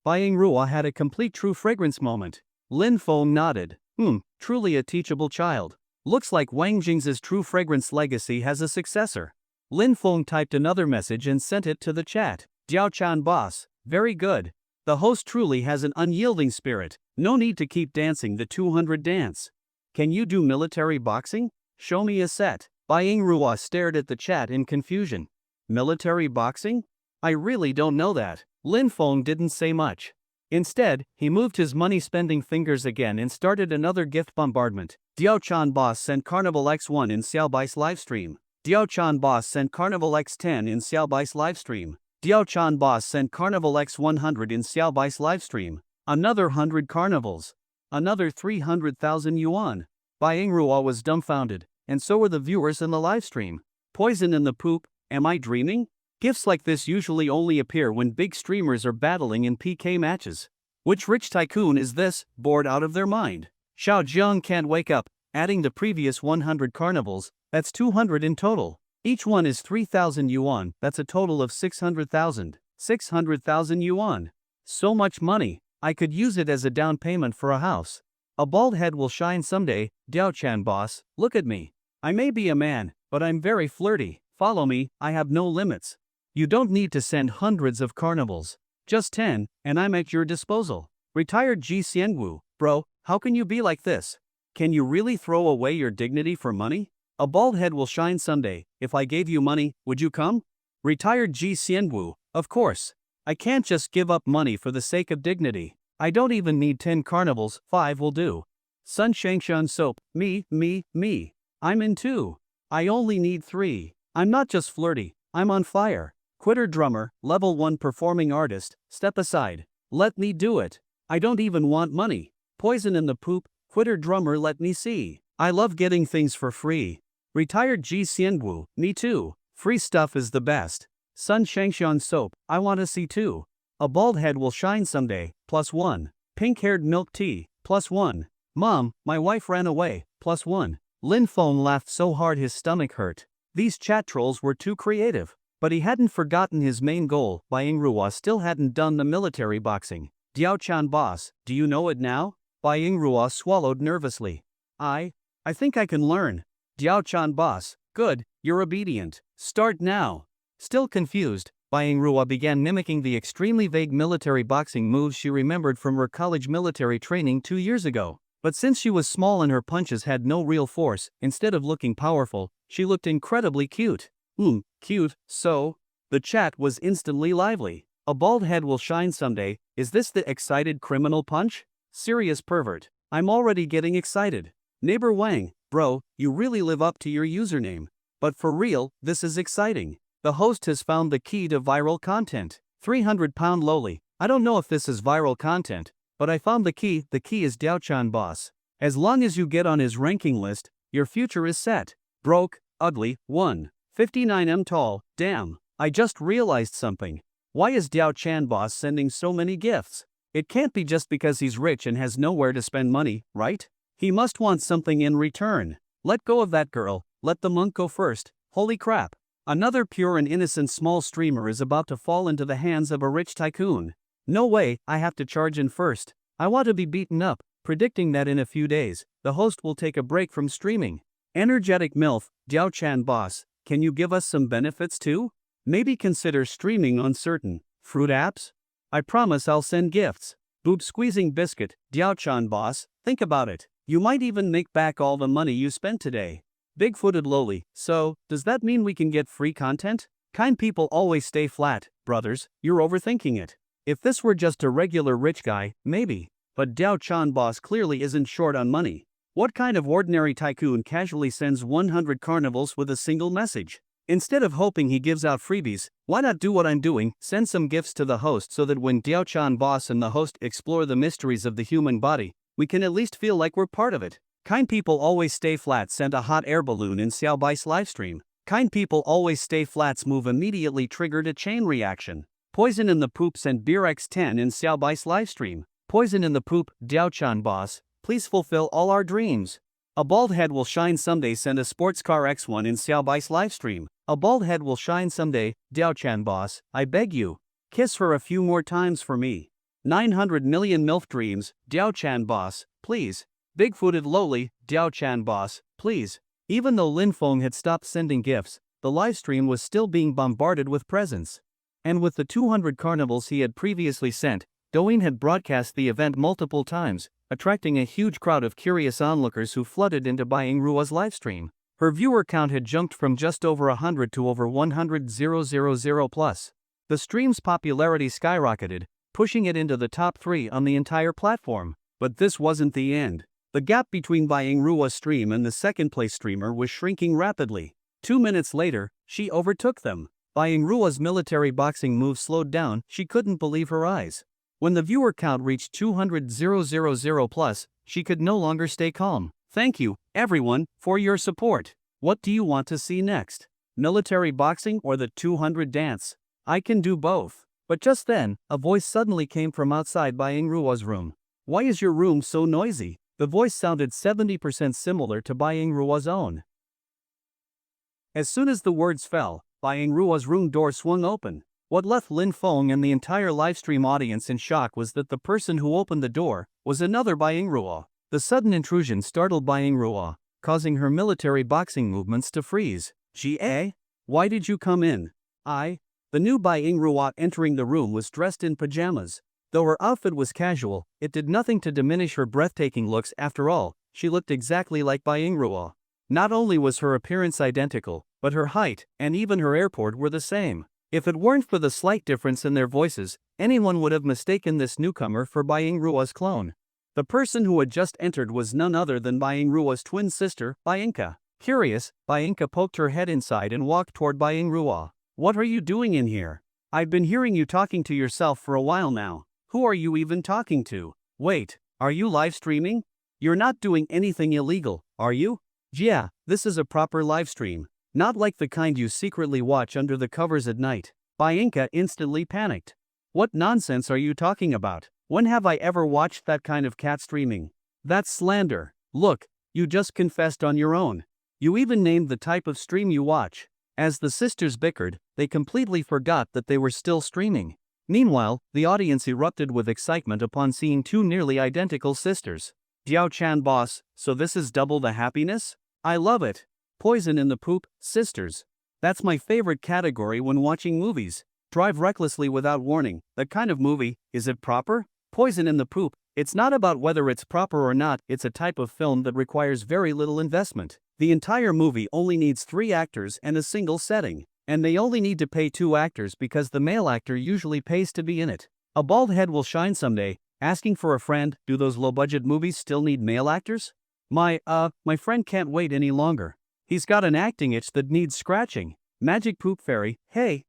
Byingrua had a complete true fragrance moment. Lin Feng nodded. Truly a teachable child. Looks like Wang Jing's true fragrance legacy has a successor. Lin Feng typed another message and sent it to the chat. Diao-chan boss, very good. The host truly has an unyielding spirit. No need to keep dancing the 200 dance. Can you do military boxing? Show me a set. Byingrua stared at the chat in confusion. Military boxing? I really don't know that. Lin Feng didn't say much. Instead, he moved his money-spending fingers again and started another gift bombardment. Diao-chan boss sent Carnival X1 in Xiaobai's livestream. Diao-chan boss sent Carnival X10 in Xiaobai's livestream. Diao-chan boss sent Carnival X100 in Xiaobai's livestream. Another 100 carnivals. Another 300,000 yuan. Byingrua was dumbfounded, and so were the viewers in the livestream. Poison in the poop, am I dreaming? Gifts like this usually only appear when big streamers are battling in PK matches. Which rich tycoon is this, bored out of their mind? Xiao Jiang can't wake up. Adding the previous 100 carnivals, that's 200 in total. Each one is 3,000 yuan, that's a total of 600,000. 600,000 yuan. So much money, I could use it as a down payment for a house. A bald head will shine someday, Diao-chan boss, look at me. I may be a man, but I'm very flirty. Follow me, I have no limits. You don't need to send hundreds of carnivals. Just 10, and I'm at your disposal. Retired Ji Xiangu, bro, how can you be like this? Can you really throw away your dignity for money? A bald head will shine someday. If I gave you money, would you come? Retired Ji Xianwu, of course. I can't just give up money for the sake of dignity. I don't even need 10 carnivals, 5 will do. Sun Shangshan soap, me. I'm in 2. I only need 3. I'm not just flirty, I'm on fire. Quitter drummer, level 1 performing artist, step aside. Let me do it. I don't even want money. Poison in the poop, quitter drummer let me see. I love getting things for free. Retired Ji Xianwu, me too. Free stuff is the best. Sun Shangshan soap, I want to see too. A bald head will shine someday, +1. Pink-haired milk tea, +1. Mom, my wife ran away, +1. Lin Feng laughed so hard his stomach hurt. These chat trolls were too creative. But he hadn't forgotten his main goal. Bai Ruo still hadn't done the military boxing. Diao-chan boss, do you know it now? Bai Ruo swallowed nervously. I think I can learn. Diao-chan boss, good, you're obedient. Start now. Still confused, Bai Ruo began mimicking the extremely vague military boxing moves she remembered from her college military training 2 years ago. But since she was small and her punches had no real force, instead of looking powerful, she looked incredibly cute. Cute, so? The chat was instantly lively. A bald head will shine someday. Is this the excited criminal punch? Serious pervert. I'm already getting excited. Neighbor Wang, bro, you really live up to your username. But for real, this is exciting. The host has found the key to viral content. 300-pound lowly. I don't know if this is viral content, but I found the key. The key is Diao-chan boss. As long as you get on his ranking list, your future is set. Broke, ugly, 159 tall, damn. I just realized something. Why is Diao-chan boss sending so many gifts? It can't be just because he's rich and has nowhere to spend money, right? He must want something in return. Let go of that girl, let the monk go first. Holy crap. Another pure and innocent small streamer is about to fall into the hands of a rich tycoon. No way, I have to charge in first. I want to be beaten up, predicting that in a few days, the host will take a break from streaming. Energetic MILF, Diao-chan boss, can you give us some benefits too? Maybe consider streaming on certain fruit apps? I promise I'll send gifts. Boob squeezing biscuit, Diao-chan boss, think about it. You might even make back all the money you spent today. Big-footed lowly, so, does that mean we can get free content? Kind people always stay flat, brothers, you're overthinking it. If this were just a regular rich guy, maybe. But Diao-chan boss clearly isn't short on money. What kind of ordinary tycoon casually sends 100 carnivals with a single message? Instead of hoping he gives out freebies, why not do what I'm doing, send some gifts to the host so that when Diao-chan boss and the host explore the mysteries of the human body, we can at least feel like we're part of it. Kind people always stay flat sent a hot air balloon in Xiao Bai's livestream. Kind people always stay flat's move immediately triggered a chain reaction. Poison in the poop sent Beer X10 in Xiao Bai's livestream. Poison in the poop, Diao-chan boss, please fulfill all our dreams. A bald head will shine someday send a sports car X1 in Xiao Bai's livestream. A bald head will shine someday, Diao-chan boss, I beg you. Kiss her a few more times for me. 900 million MILF dreams, Diao-chan boss, please. Big-footed lowly, Diao-chan boss, please. Even though Lin Feng had stopped sending gifts, the livestream was still being bombarded with presents. And with the 200 carnivals he had previously sent, Douyin had broadcast the event multiple times, attracting a huge crowd of curious onlookers who flooded into Bai Ruo's livestream. Her viewer count had jumped from just over 100 to over 100,000 plus. The stream's popularity skyrocketed, pushing it into the top 3 on the entire platform. But this wasn't the end. The gap between Bai Ruo's stream and the second-place streamer was shrinking rapidly. 2 minutes later, she overtook them. Bai Ruo's military boxing move slowed down, she couldn't believe her eyes. When the viewer count reached 200,000 plus, she could no longer stay calm. Thank you, everyone, for your support. What do you want to see next? Military boxing or the 200 dance? I can do both. But just then, a voice suddenly came from outside Bai Ruo's room. Why is your room so noisy? The voice sounded 70% similar to Bying Rua's own. As soon as the words fell, Bying Rua's room door swung open. What left Lin Feng and the entire livestream audience in shock was that the person who opened the door was another Bying Rua. The sudden intrusion startled Bying Rua, causing her military boxing movements to freeze. Why did you come in? The new Bying Rua entering the room was dressed in pajamas. Though her outfit was casual, it did nothing to diminish her breathtaking looks. After all, she looked exactly like Bying Rua. Not only was her appearance identical, but her height and even her airport were the same. If it weren't for the slight difference in their voices, anyone would have mistaken this newcomer for Bying Rua's clone. The person who had just entered was none other than Bying Rua's twin sister, Byinka. Curious, Byinka poked her head inside and walked toward Bying Rua. What are you doing in here? I've been hearing you talking to yourself for a while now. Who are you even talking to? Wait, are you live streaming? You're not doing anything illegal, are you? Yeah, this is a proper live stream. Not like the kind you secretly watch under the covers at night. Byinka instantly panicked. What nonsense are you talking about? When have I ever watched that kind of cat streaming? That's slander. Look, you just confessed on your own. You even named the type of stream you watch. As the sisters bickered, they completely forgot that they were still streaming. Meanwhile, the audience erupted with excitement upon seeing two nearly identical sisters. Diao-chan boss, so this is double the happiness? I love it. Poison in the poop, sisters. That's my favorite category when watching movies. Drive recklessly without warning, that kind of movie. Is it proper? Poison in the poop. It's not about whether it's proper or not, it's a type of film that requires very little investment. The entire movie only needs 3 actors and a single setting. And they only need to pay 2 actors because the male actor usually pays to be in it. A bald head will shine someday. Asking for a friend, do those low-budget movies still need male actors? My friend can't wait any longer. He's got an acting itch that needs scratching. Magic Poop Fairy, hey,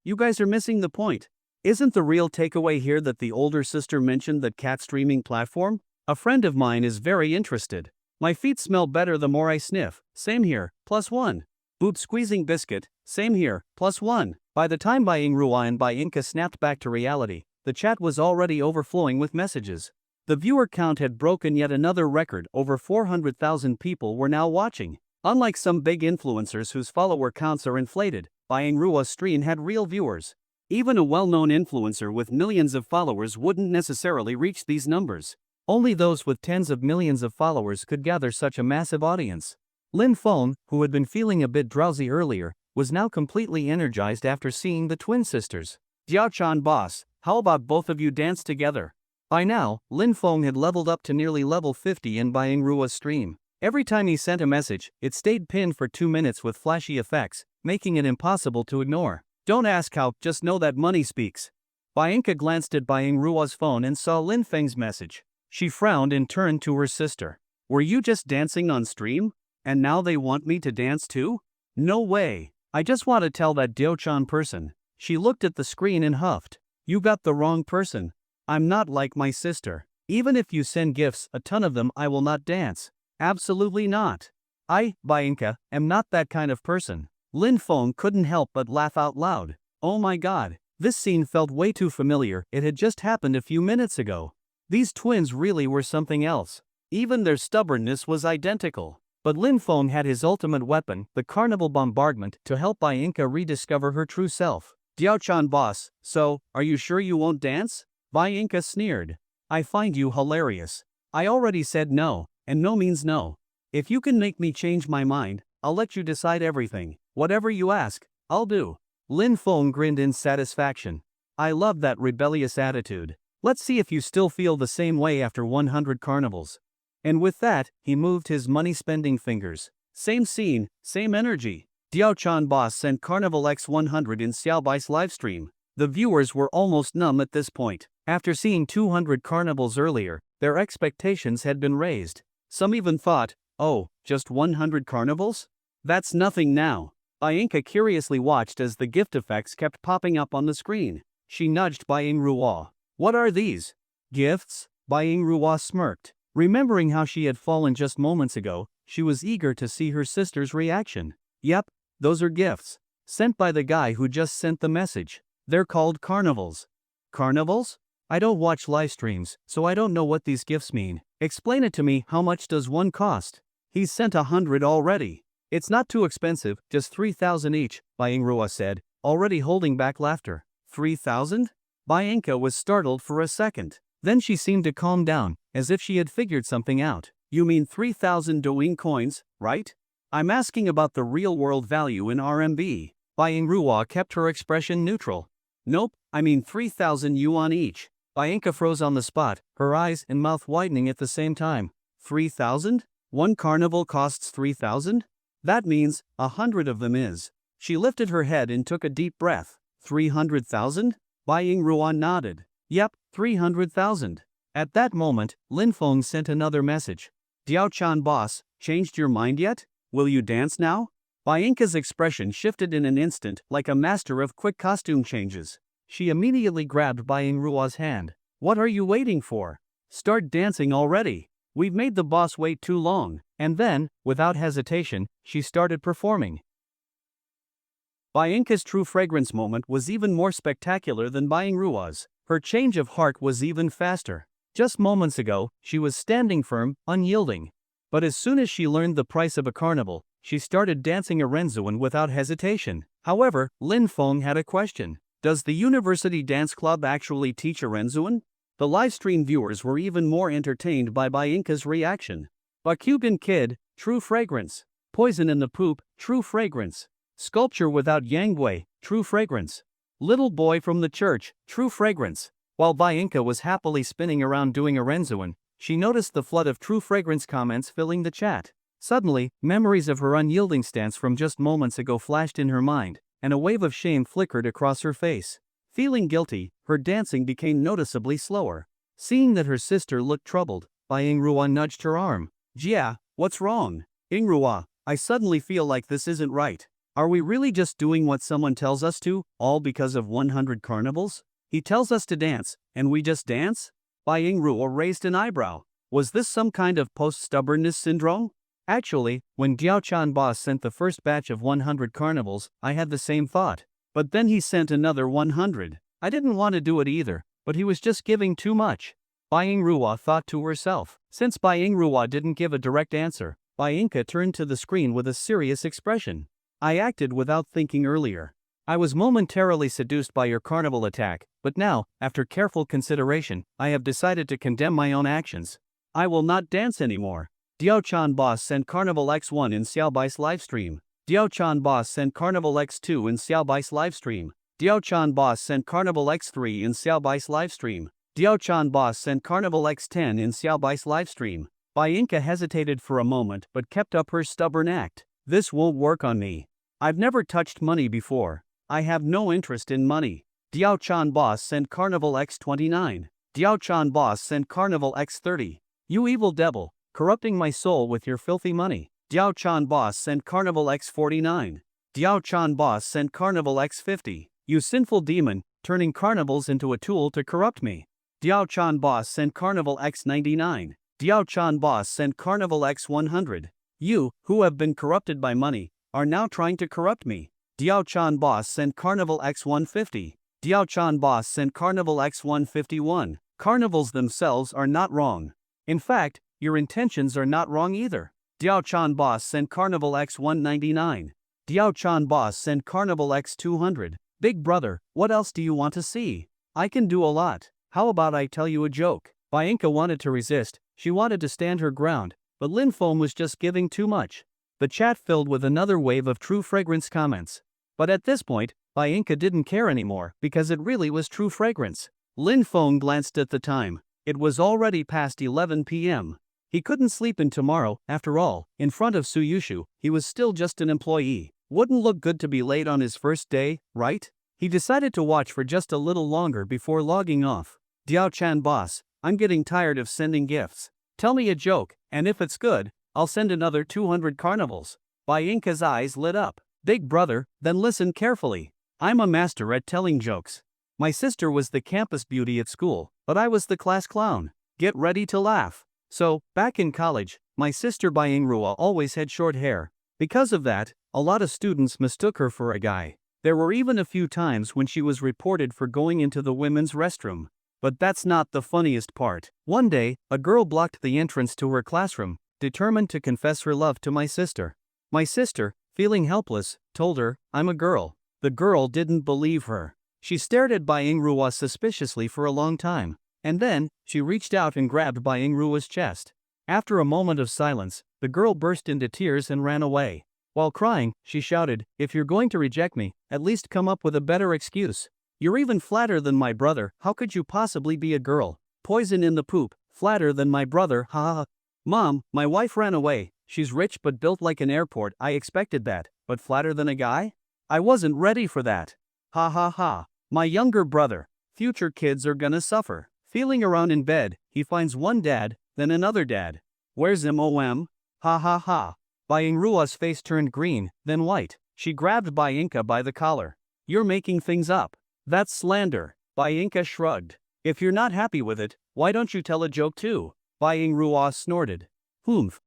you guys are missing the point. Isn't the real takeaway here that the older sister mentioned that cat streaming platform? A friend of mine is very interested. My feet smell better the more I sniff. Same here, +1. Boob squeezing biscuit, same here, +1. By the time Bying Rua and Byinka snapped back to reality, the chat was already overflowing with messages. The viewer count had broken yet another record. Over 400,000 people were now watching. Unlike some big influencers whose follower counts are inflated, Bying Rua's stream had real viewers. Even a well-known influencer with millions of followers wouldn't necessarily reach these numbers. Only those with tens of millions of followers could gather such a massive audience. Lin Feng, who had been feeling a bit drowsy earlier, was now completely energized after seeing the twin sisters. Diao-chan boss, how about both of you dance together? By now, Lin Feng had leveled up to nearly level 50 in Bying Rua's stream. Every time he sent a message, it stayed pinned for 2 minutes with flashy effects, making it impossible to ignore. Don't ask how, just know that money speaks. Byinka glanced at Bying Rua's phone and saw Lin Feng's message. She frowned and turned to her sister. Were you just dancing on stream? And now they want me to dance too? No way. I just want to tell that Diao-chan person. She looked at the screen and huffed. You got the wrong person. I'm not like my sister. Even if you send gifts, a ton of them, I will not dance. Absolutely not. I, Byinka, am not that kind of person. Lin Feng couldn't help but laugh out loud. Oh my god. This scene felt way too familiar. It had just happened a few minutes ago. These twins really were something else. Even their stubbornness was identical. But Lin Feng had his ultimate weapon, the carnival bombardment, to help Byinka rediscover her true self. Diao-chan boss, so, are you sure you won't dance? Byinka sneered. I find you hilarious. I already said no, and no means no. If you can make me change my mind, I'll let you decide everything. Whatever you ask, I'll do. Lin Feng grinned in satisfaction. I love that rebellious attitude. Let's see if you still feel the same way after 100 carnivals. And with that, he moved his money-spending fingers. Same scene, same energy. Diao-chan boss sent Carnival X100 in Xiaobai's livestream. The viewers were almost numb at this point. After seeing 200 carnivals earlier, their expectations had been raised. Some even thought, oh, just 100 carnivals? That's nothing now. Byinka curiously watched as the gift effects kept popping up on the screen. She nudged Bying Rua. What are these? Gifts? Bying Rua smirked. Remembering how she had fallen just moments ago, she was eager to see her sister's reaction. Yep, those are gifts. Sent by the guy who just sent the message. They're called carnivals. Carnivals? I don't watch live streams, so I don't know what these gifts mean. Explain it to me, how much does one cost? He's sent 100 already. It's not too expensive, just 3,000 each, Byingrua said, already holding back laughter. 3,000? Bianca was startled for a second. Then she seemed to calm down, as if she had figured something out. You mean 3,000 Doing coins, right? I'm asking about the real-world value in RMB. Byingrua kept her expression neutral. Nope, I mean 3,000 yuan each. Bianca froze on the spot, her eyes and mouth widening at the same time. 3,000? One carnival costs 3,000? That means 100 of them is. She lifted her head and took a deep breath. 300,000? Byingrua nodded. Yep, 300,000. At that moment, Lin Feng sent another message. Diao-chan boss, changed your mind yet? Will you dance now? Bianca's expression shifted in an instant, like a master of quick costume changes. She immediately grabbed Byingrua's hand. What are you waiting for? Start dancing already. We've made the boss wait too long. And then, without hesitation, she started performing. Bianca's true fragrance moment was even more spectacular than Byingrua's. Her change of heart was even faster. Just moments ago, she was standing firm, unyielding. But as soon as she learned the price of a carnival, she started dancing a renzuan without hesitation. However, Lin Feng had a question. Does the University Dance Club actually teach a renzuan? The livestream viewers were even more entertained by Bianca's reaction. Bakugan Kid, true fragrance. Poison in the poop, true fragrance. Sculpture without Yangwei, true fragrance. Little boy from the church, true fragrance. While Bianca was happily spinning around doing a renzuan, she noticed the flood of true fragrance comments filling the chat. Suddenly, memories of her unyielding stance from just moments ago flashed in her mind, and a wave of shame flickered across her face. Feeling guilty, her dancing became noticeably slower. Seeing that her sister looked troubled, Byingrua nudged her arm. Jia, what's wrong? Ingrua, I suddenly feel like this isn't right. Are we really just doing what someone tells us to, all because of 100 carnivals? He tells us to dance, and we just dance? Byingrua raised an eyebrow. Was this some kind of post-stubbornness syndrome? Actually, when Diao-chan boss sent the first batch of 100 carnivals, I had the same thought. But then he sent another 100. I didn't want to do it either, but he was just giving too much. Byingrua thought to herself. Since Byingrua didn't give a direct answer, Bianca turned to the screen with a serious expression. I acted without thinking earlier. I was momentarily seduced by your carnival attack, but now, after careful consideration, I have decided to condemn my own actions. I will not dance anymore. Diao-chan boss sent Carnival X1 in Xiaobai's livestream. Diao-chan boss sent Carnival X2 in Xiaobai's livestream. Diao-chan boss sent Carnival X3 in Xiaobai's livestream. Diao-chan boss sent Carnival X10 in Xiaobai's livestream. Bianca hesitated for a moment but kept up her stubborn act. This won't work on me. I've never touched money before. I have no interest in money. Diao-chan boss sent Carnival X29. Diao-chan boss sent Carnival X30. You evil devil, corrupting my soul with your filthy money. Diao-chan boss sent Carnival X49. Diao-chan boss sent Carnival X50. You sinful demon, turning carnivals into a tool to corrupt me. Diao-chan boss sent Carnival X99. Diao-chan boss sent Carnival X100. You, who have been corrupted by money, are now trying to corrupt me. Diao-chan boss sent Carnival X150. Diao-chan boss sent Carnival X151. Carnivals themselves are not wrong. In fact, your intentions are not wrong either. Diao-chan boss sent Carnival X199. Diao-chan boss sent Carnival X200. Big brother, what else do you want to see? I can do a lot. How about I tell you a joke? Bianca wanted to resist, she wanted to stand her ground, but Lin Feng was just giving too much. The chat filled with another wave of true fragrance comments. But at this point, Bianca didn't care anymore because it really was true fragrance. Lin Feng glanced at the time. It was already past 11 p.m. He couldn't sleep in tomorrow, after all, in front of Suyushu, he was still just an employee. Wouldn't look good to be late on his first day, right? He decided to watch for just a little longer before logging off. Diao-chan boss, I'm getting tired of sending gifts. Tell me a joke, and if it's good, I'll send another 200 carnivals. Bianca's eyes lit up. Big brother, then listen carefully. I'm a master at telling jokes. My sister was the campus beauty at school, but I was the class clown. Get ready to laugh. So, back in college, my sister Byingrua always had short hair. Because of that, a lot of students mistook her for a guy. There were even a few times when she was reported for going into the women's restroom. But that's not the funniest part. One day, a girl blocked the entrance to her classroom, determined to confess her love to my sister. My sister, feeling helpless, told her, "I'm a girl." The girl didn't believe her. She stared at Byingruwa suspiciously for a long time, and then, she reached out and grabbed Byingruwa's chest. After a moment of silence, the girl burst into tears and ran away. While crying, she shouted, "If you're going to reject me, at least come up with a better excuse. You're even flatter than my brother, how could you possibly be a girl? Poison in the poop, flatter than my brother, ha ha." "Mom, my wife ran away. She's rich but built like an airport, I expected that, but flatter than a guy? I wasn't ready for that. Ha ha ha. My younger brother. Future kids are gonna suffer." Feeling around in bed, he finds one dad, then another dad. "Where's MOM? Ha ha ha." Byingrua's face turned green, then white. She grabbed Byinka by the collar. "You're making things up. That's slander." Byinka shrugged. "If you're not happy with it, why don't you tell a joke too?" Byingrua snorted.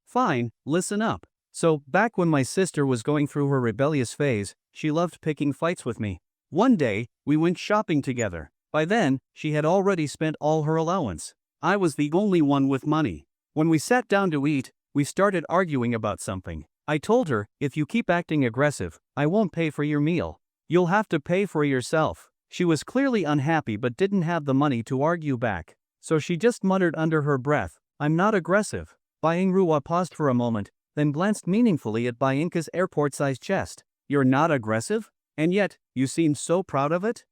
Fine, listen up. So, back when my sister was going through her rebellious phase, she loved picking fights with me. One day, we went shopping together. By then, she had already spent all her allowance. I was the only one with money. When we sat down to eat, we started arguing about something. I told her, "If you keep acting aggressive, I won't pay for your meal. You'll have to pay for yourself." She was clearly unhappy but didn't have the money to argue back. So she just muttered under her breath, "I'm not aggressive." Byingrua paused for a moment, then glanced meaningfully at Byinka's airport-sized chest. "You're not aggressive? And yet, you seem so proud of it?"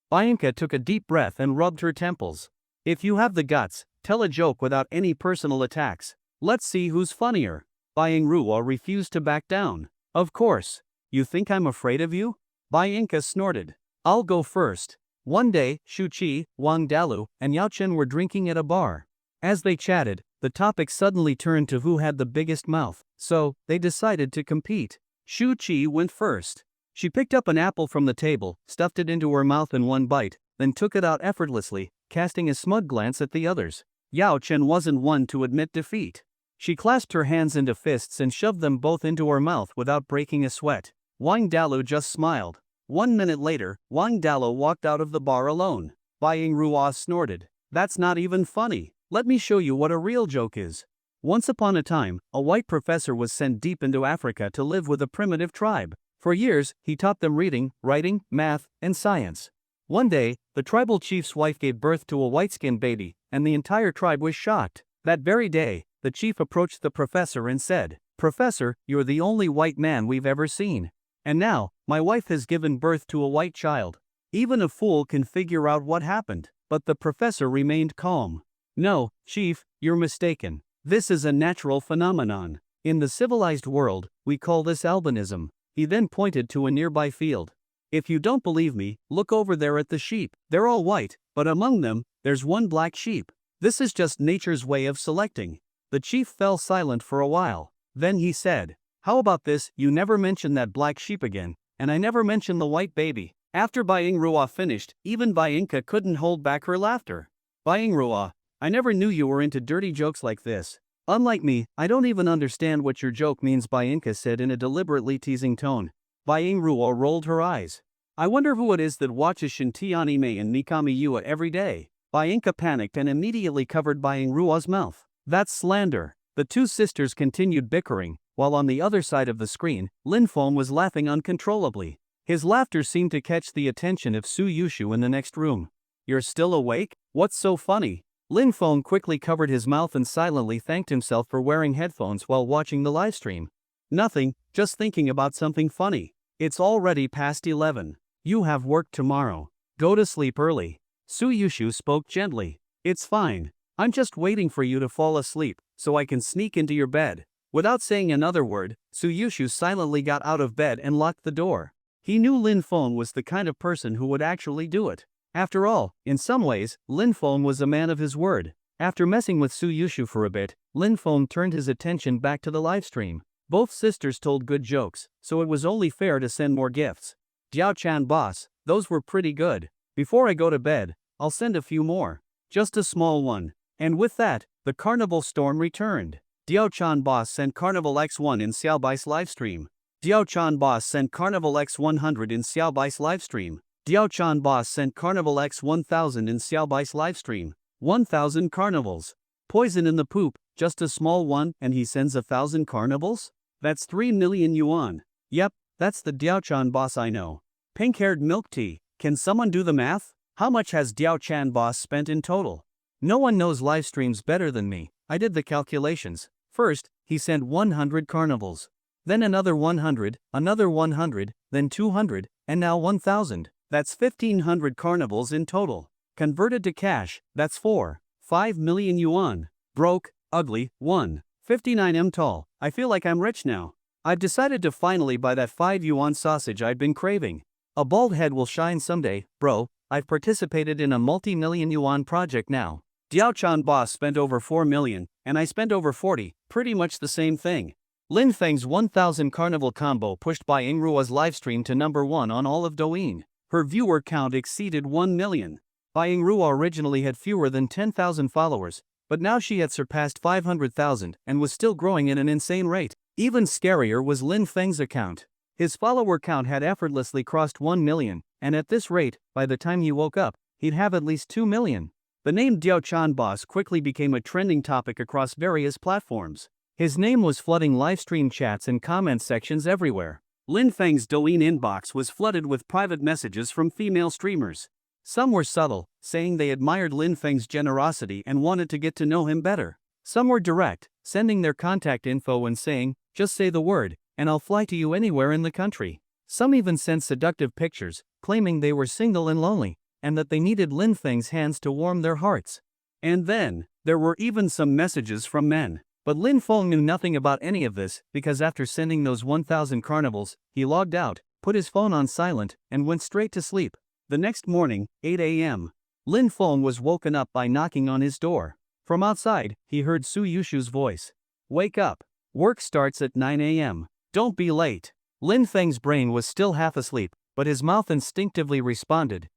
Byinka took a deep breath and rubbed her temples. "If you have the guts, tell a joke without any personal attacks. Let's see who's funnier." Byingrua refused to back down. "Of course. You think I'm afraid of you?" Byinka snorted. "I'll go first." One day, Shuchi, Wang Dalu, and Yaochen were drinking at a bar. As they chatted, the topic suddenly turned to who had the biggest mouth, so they decided to compete. Shuchi went first. She picked up an apple from the table, stuffed it into her mouth in one bite, then took it out effortlessly, casting a smug glance at the others. Yao Chen wasn't one to admit defeat. She clasped her hands into fists and shoved them both into her mouth without breaking a sweat. Wang Dalu just smiled. 1 minute later, Wang Dalu walked out of the bar alone. Byingrua snorted. "That's not even funny. Let me show you what a real joke is." Once upon a time, a white professor was sent deep into Africa to live with a primitive tribe. For years, he taught them reading, writing, math, and science. One day, the tribal chief's wife gave birth to a white-skinned baby, and the entire tribe was shocked. That very day, the chief approached the professor and said, "Professor, you're the only white man we've ever seen. And now, my wife has given birth to a white child. Even a fool can figure out what happened." But the professor remained calm. "No, chief, you're mistaken. This is a natural phenomenon. In the civilized world, we call this albinism." He then pointed to a nearby field. "If you don't believe me, look over there at the sheep. They're all white, but among them, there's one black sheep. This is just nature's way of selecting." The chief fell silent for a while. Then he said, "How about this, you never mention that black sheep again, and I never mention the white baby." After Byingrua finished, even Byinka couldn't hold back her laughter. "Byingrua, I never knew you were into dirty jokes like this." "Unlike me, I don't even understand what your joke means," Byinka said in a deliberately teasing tone. Byingrua rolled her eyes. "I wonder who it is that watches Shinti anime and Nikami Yua every day." Byinka panicked and immediately covered Byingrua's mouth. "That's slander." The two sisters continued bickering, while on the other side of the screen, Linfeng was laughing uncontrollably. His laughter seemed to catch the attention of Suyushu in the next room. "You're still awake? What's so funny?" Linfeng quickly covered his mouth and silently thanked himself for wearing headphones while watching the livestream. "Nothing, just thinking about something funny. It's already past 11. You have work tomorrow. Go to sleep early." Suyushu spoke gently. "It's fine. I'm just waiting for you to fall asleep, so I can sneak into your bed." Without saying another word, Suyushu silently got out of bed and locked the door. He knew Linfeng was the kind of person who would actually do it. After all, in some ways, Linfeng was a man of his word. After messing with Suyushu for a bit, Linfeng turned his attention back to the livestream. Both sisters told good jokes, so it was only fair to send more gifts. "Diao-chan boss, those were pretty good. Before I go to bed, I'll send a few more. Just a small one." And with that, the Carnival Storm returned. Diao-chan boss sent Carnival X1 in Xiaobai's livestream. Diao-chan boss sent Carnival X100 in Xiaobai's livestream. Diao-chan boss sent Carnival X 1000 in Xiaobai's livestream. 1000 carnivals. Poison in the poop, just a small one, and he sends 1000 carnivals? That's 3 million yuan. Yep, that's the Diao-chan boss I know. Pink-haired milk tea. Can someone do the math? How much has Diao-chan boss spent in total? No one knows live streams better than me. I did the calculations. First, he sent 100 carnivals. Then another 100, another 100, then 200, and now 1000. That's 1500 carnivals in total. Converted to cash, that's 5 million yuan. Broke, ugly, 59 tall. I feel like I'm rich now. I've decided to finally buy that 5 yuan sausage I've been craving. A bald head will shine someday, bro. I've participated in a multi-million yuan project now. Diao-chan boss spent over 4 million, and I spent over 40, pretty much the same thing. Lin Feng's 1000 carnival combo pushed by Ingrua's livestream to number 1 on all of Douyin. Her viewer count exceeded 1 million. Bai Ingrua originally had fewer than 10,000 followers, but now she had surpassed 500,000 and was still growing at an insane rate. Even scarier was Lin Feng's account. His follower count had effortlessly crossed 1 million, and at this rate, by the time he woke up, he'd have at least 2 million. The name Diao-chan boss quickly became a trending topic across various platforms. His name was flooding livestream chats and comment sections everywhere. Lin Feng's Douyin inbox was flooded with private messages from female streamers. Some were subtle, saying they admired Lin Feng's generosity and wanted to get to know him better. Some were direct, sending their contact info and saying, "Just say the word, and I'll fly to you anywhere in the country." Some even sent seductive pictures, claiming they were single and lonely, and that they needed Lin Feng's hands to warm their hearts. And then, there were even some messages from men. But Lin Feng knew nothing about any of this, because after sending those 1000 carnivals, he logged out, put his phone on silent, and went straight to sleep. The next morning, 8 a.m., Lin Feng was woken up by knocking on his door. From outside, he heard Suyushu's voice. "Wake up. Work starts at 9 a.m. Don't be late." Lin Feng's brain was still half asleep, but his mouth instinctively responded,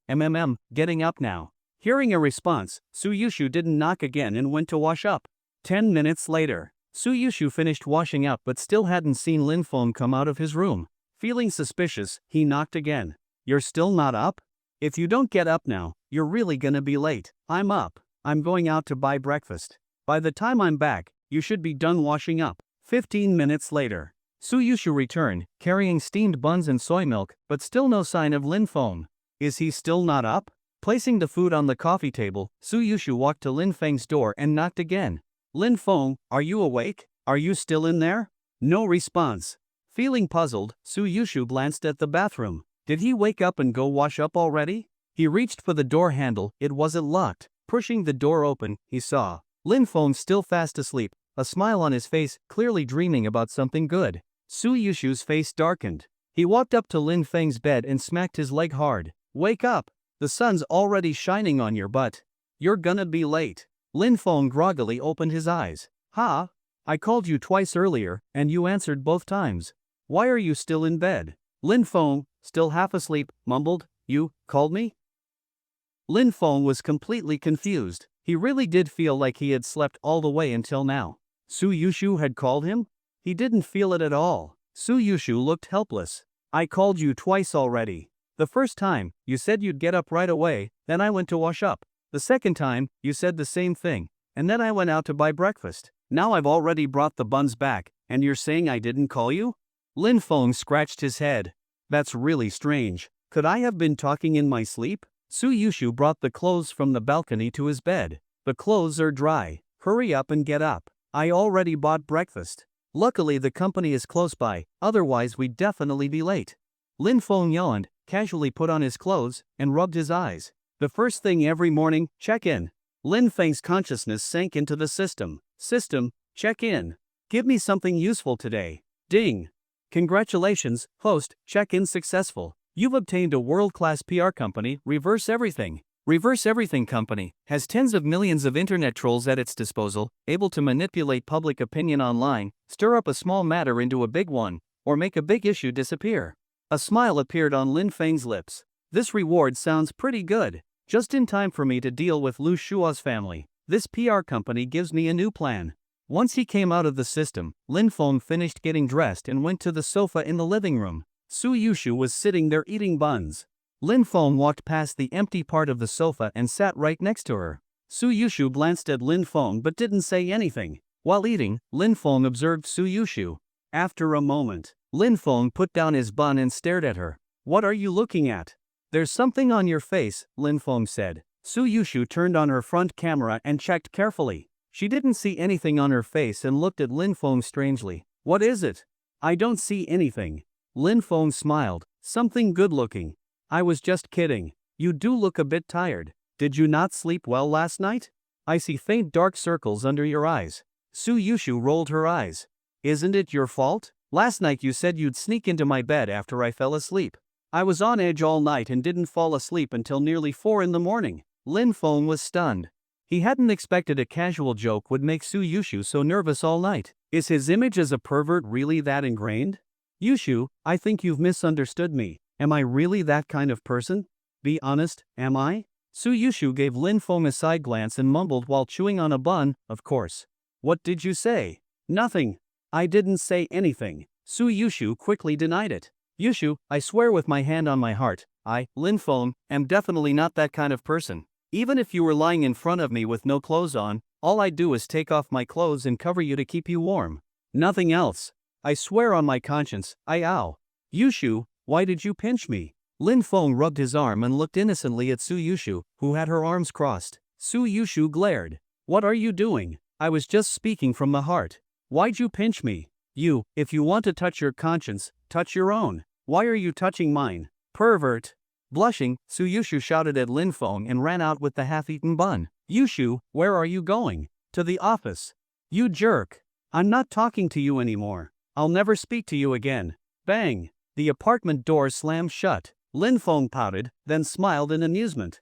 getting up now." Hearing a response, Suyushu didn't knock again and went to wash up. 10 minutes later, Suyushu finished washing up but still hadn't seen Lin Feng come out of his room. Feeling suspicious, he knocked again. "You're still not up? If you don't get up now, you're really gonna be late." "I'm up. I'm going out to buy breakfast. By the time I'm back, you should be done washing up." 15 minutes later, Suyushu returned, carrying steamed buns and soy milk, but still no sign of Lin Feng. Is he still not up? Placing the food on the coffee table, Suyushu walked to Lin Feng's door and knocked again. "Lin Feng, are you awake? Are you still in there?" No response. Feeling puzzled, Suyushu glanced at the bathroom. Did he wake up and go wash up already? He reached for the door handle, it wasn't locked. Pushing the door open, he saw Lin Feng still fast asleep, a smile on his face, clearly dreaming about something good. Suyushu's face darkened. He walked up to Lin Feng's bed and smacked his leg hard. "Wake up! The sun's already shining on your butt. You're gonna be late." Lin Feng groggily opened his eyes. "Ha? I called you twice earlier, and you answered both times. Why are you still in bed?" Lin Feng, still half asleep, mumbled, "You called me?" Lin Feng was completely confused. He really did feel like he had slept all the way until now. Suyushu had called him? He didn't feel it at all. Suyushu looked helpless. "I called you twice already. The first time, you said you'd get up right away, then I went to wash up. The second time, you said the same thing, and then I went out to buy breakfast. Now I've already brought the buns back, and you're saying I didn't call you?" Lin Feng scratched his head. "That's really strange. Could I have been talking in my sleep?" Suyushu brought the clothes from the balcony to his bed. "The clothes are dry. Hurry up and get up. I already bought breakfast. Luckily the company is close by, otherwise we'd definitely be late." Lin Feng yawned, casually put on his clothes, and rubbed his eyes. The first thing every morning, check in. Lin Feng's consciousness sank into the system. System, check in. Give me something useful today. Ding. Congratulations, host, check-in successful. You've obtained a world-class PR company, Reverse Everything. Reverse Everything Company has tens of millions of internet trolls at its disposal, able to manipulate public opinion online, stir up a small matter into a big one, or make a big issue disappear. A smile appeared on Lin Feng's lips. This reward sounds pretty good. Just in time for me to deal with Lu Shua's family. This PR company gives me a new plan. Once he came out of the system, Lin Feng finished getting dressed and went to the sofa in the living room. Suyushu was sitting there eating buns. Lin Feng walked past the empty part of the sofa and sat right next to her. Suyushu glanced at Lin Feng but didn't say anything. While eating, Lin Feng observed Suyushu. After a moment, Lin Feng put down his bun and stared at her. "What are you looking at?" "There's something on your face," Lin Feng said. Suyushu turned on her front camera and checked carefully. She didn't see anything on her face and looked at Lin Feng strangely. "What is it?" "I don't see anything." Lin Feng smiled. "Something good-looking." "I was just kidding. You do look a bit tired. Did you not sleep well last night? I see faint dark circles under your eyes." Suyushu rolled her eyes. "Isn't it your fault? Last night you said you'd sneak into my bed after I fell asleep. I was on edge all night and didn't fall asleep until nearly 4 in the morning." Lin Feng was stunned. He hadn't expected a casual joke would make Suyushu so nervous all night. Is his image as a pervert really that ingrained? "Yushu, I think you've misunderstood me. Am I really that kind of person? Be honest, am I?" Suyushu gave Lin Feng a side glance and mumbled while chewing on a bun, "Of course." "What did you say?" "Nothing. I didn't say anything." Suyushu quickly denied it. "Yushu, I swear with my hand on my heart, Lin Feng, am definitely not that kind of person. Even if you were lying in front of me with no clothes on, all I'd do is take off my clothes and cover you to keep you warm. Nothing else. I swear on my conscience, ow. Yushu, why did you pinch me?" Lin Feng rubbed his arm and looked innocently at Suyushu, who had her arms crossed. Suyushu glared. "What are you doing? I was just speaking from the heart. Why'd you pinch me? You, if you want to touch your conscience, touch your own. Why are you touching mine? Pervert." Blushing, Suyushu shouted at Lin Feng and ran out with the half-eaten bun. "Yushu, where are you going?" "To the office." "You jerk. I'm not talking to you anymore. I'll never speak to you again." Bang! The apartment door slammed shut. Lin Feng pouted, then smiled in amusement.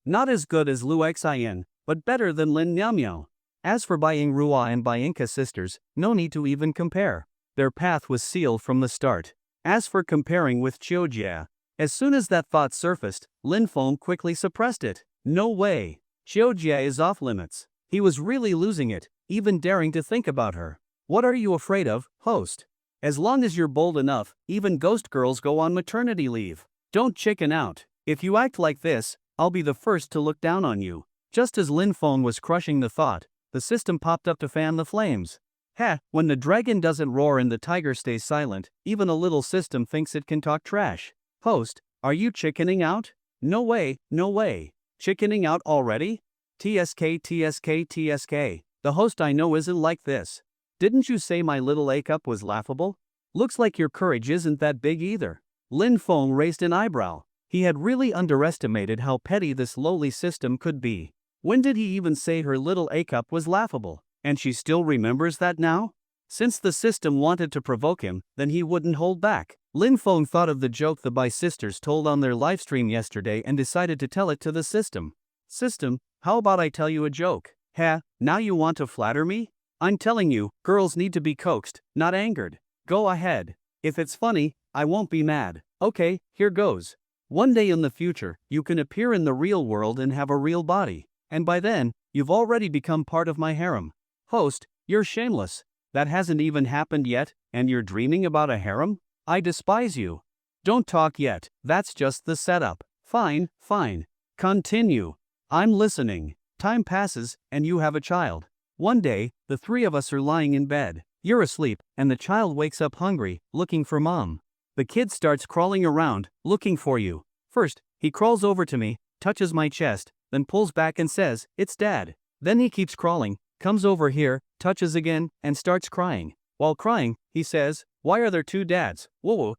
Not as good as Lu Xin, but better than Lin Miao. As for buying Rua and Bianca sisters, no need to even compare. Their path was sealed from the start. As for comparing with Chiojia, as soon as that thought surfaced, Lin Feng quickly suppressed it. No way. Chiojia is off limits. He was really losing it, even daring to think about her. What are you afraid of, host? As long as you're bold enough, even ghost girls go on maternity leave. Don't chicken out. If you act like this, I'll be the first to look down on you. Just as Lin Feng was crushing the thought, the system popped up to fan the flames. When the dragon doesn't roar and the tiger stays silent, even a little system thinks it can talk trash. Host, are you chickening out? No way, no way. Chickening out already? TSK, TSK, TSK. The host I know isn't like this. Didn't you say my little A-cup was laughable? Looks like your courage isn't that big either. Lin Feng raised an eyebrow. He had really underestimated how petty this lowly system could be. When did he even say her little A-cup was laughable? And she still remembers that now? Since the system wanted to provoke him, then he wouldn't hold back. Lin Feng thought of the joke the Bai sisters told on their livestream yesterday and decided to tell it to the system. "System, how about I tell you a joke?" Now you want to flatter me? I'm telling you, girls need to be coaxed, not angered. Go ahead. If it's funny, I won't be mad. Okay, here goes. One day in the future, you can appear in the real world and have a real body. And by then, you've already become part of my harem. Host, you're shameless. That hasn't even happened yet, and you're dreaming about a harem? I despise you. Don't talk yet, that's just the setup. Fine. Continue. I'm listening. Time passes, and you have a child. One day, the three of us are lying in bed. You're asleep, and the child wakes up hungry, looking for mom. The kid starts crawling around, looking for you. First, he crawls over to me, touches my chest, then pulls back and says, "It's dad." Then he keeps crawling, comes over here, touches again, and starts crying. While crying, he says, "Why are there two dads? Whoa."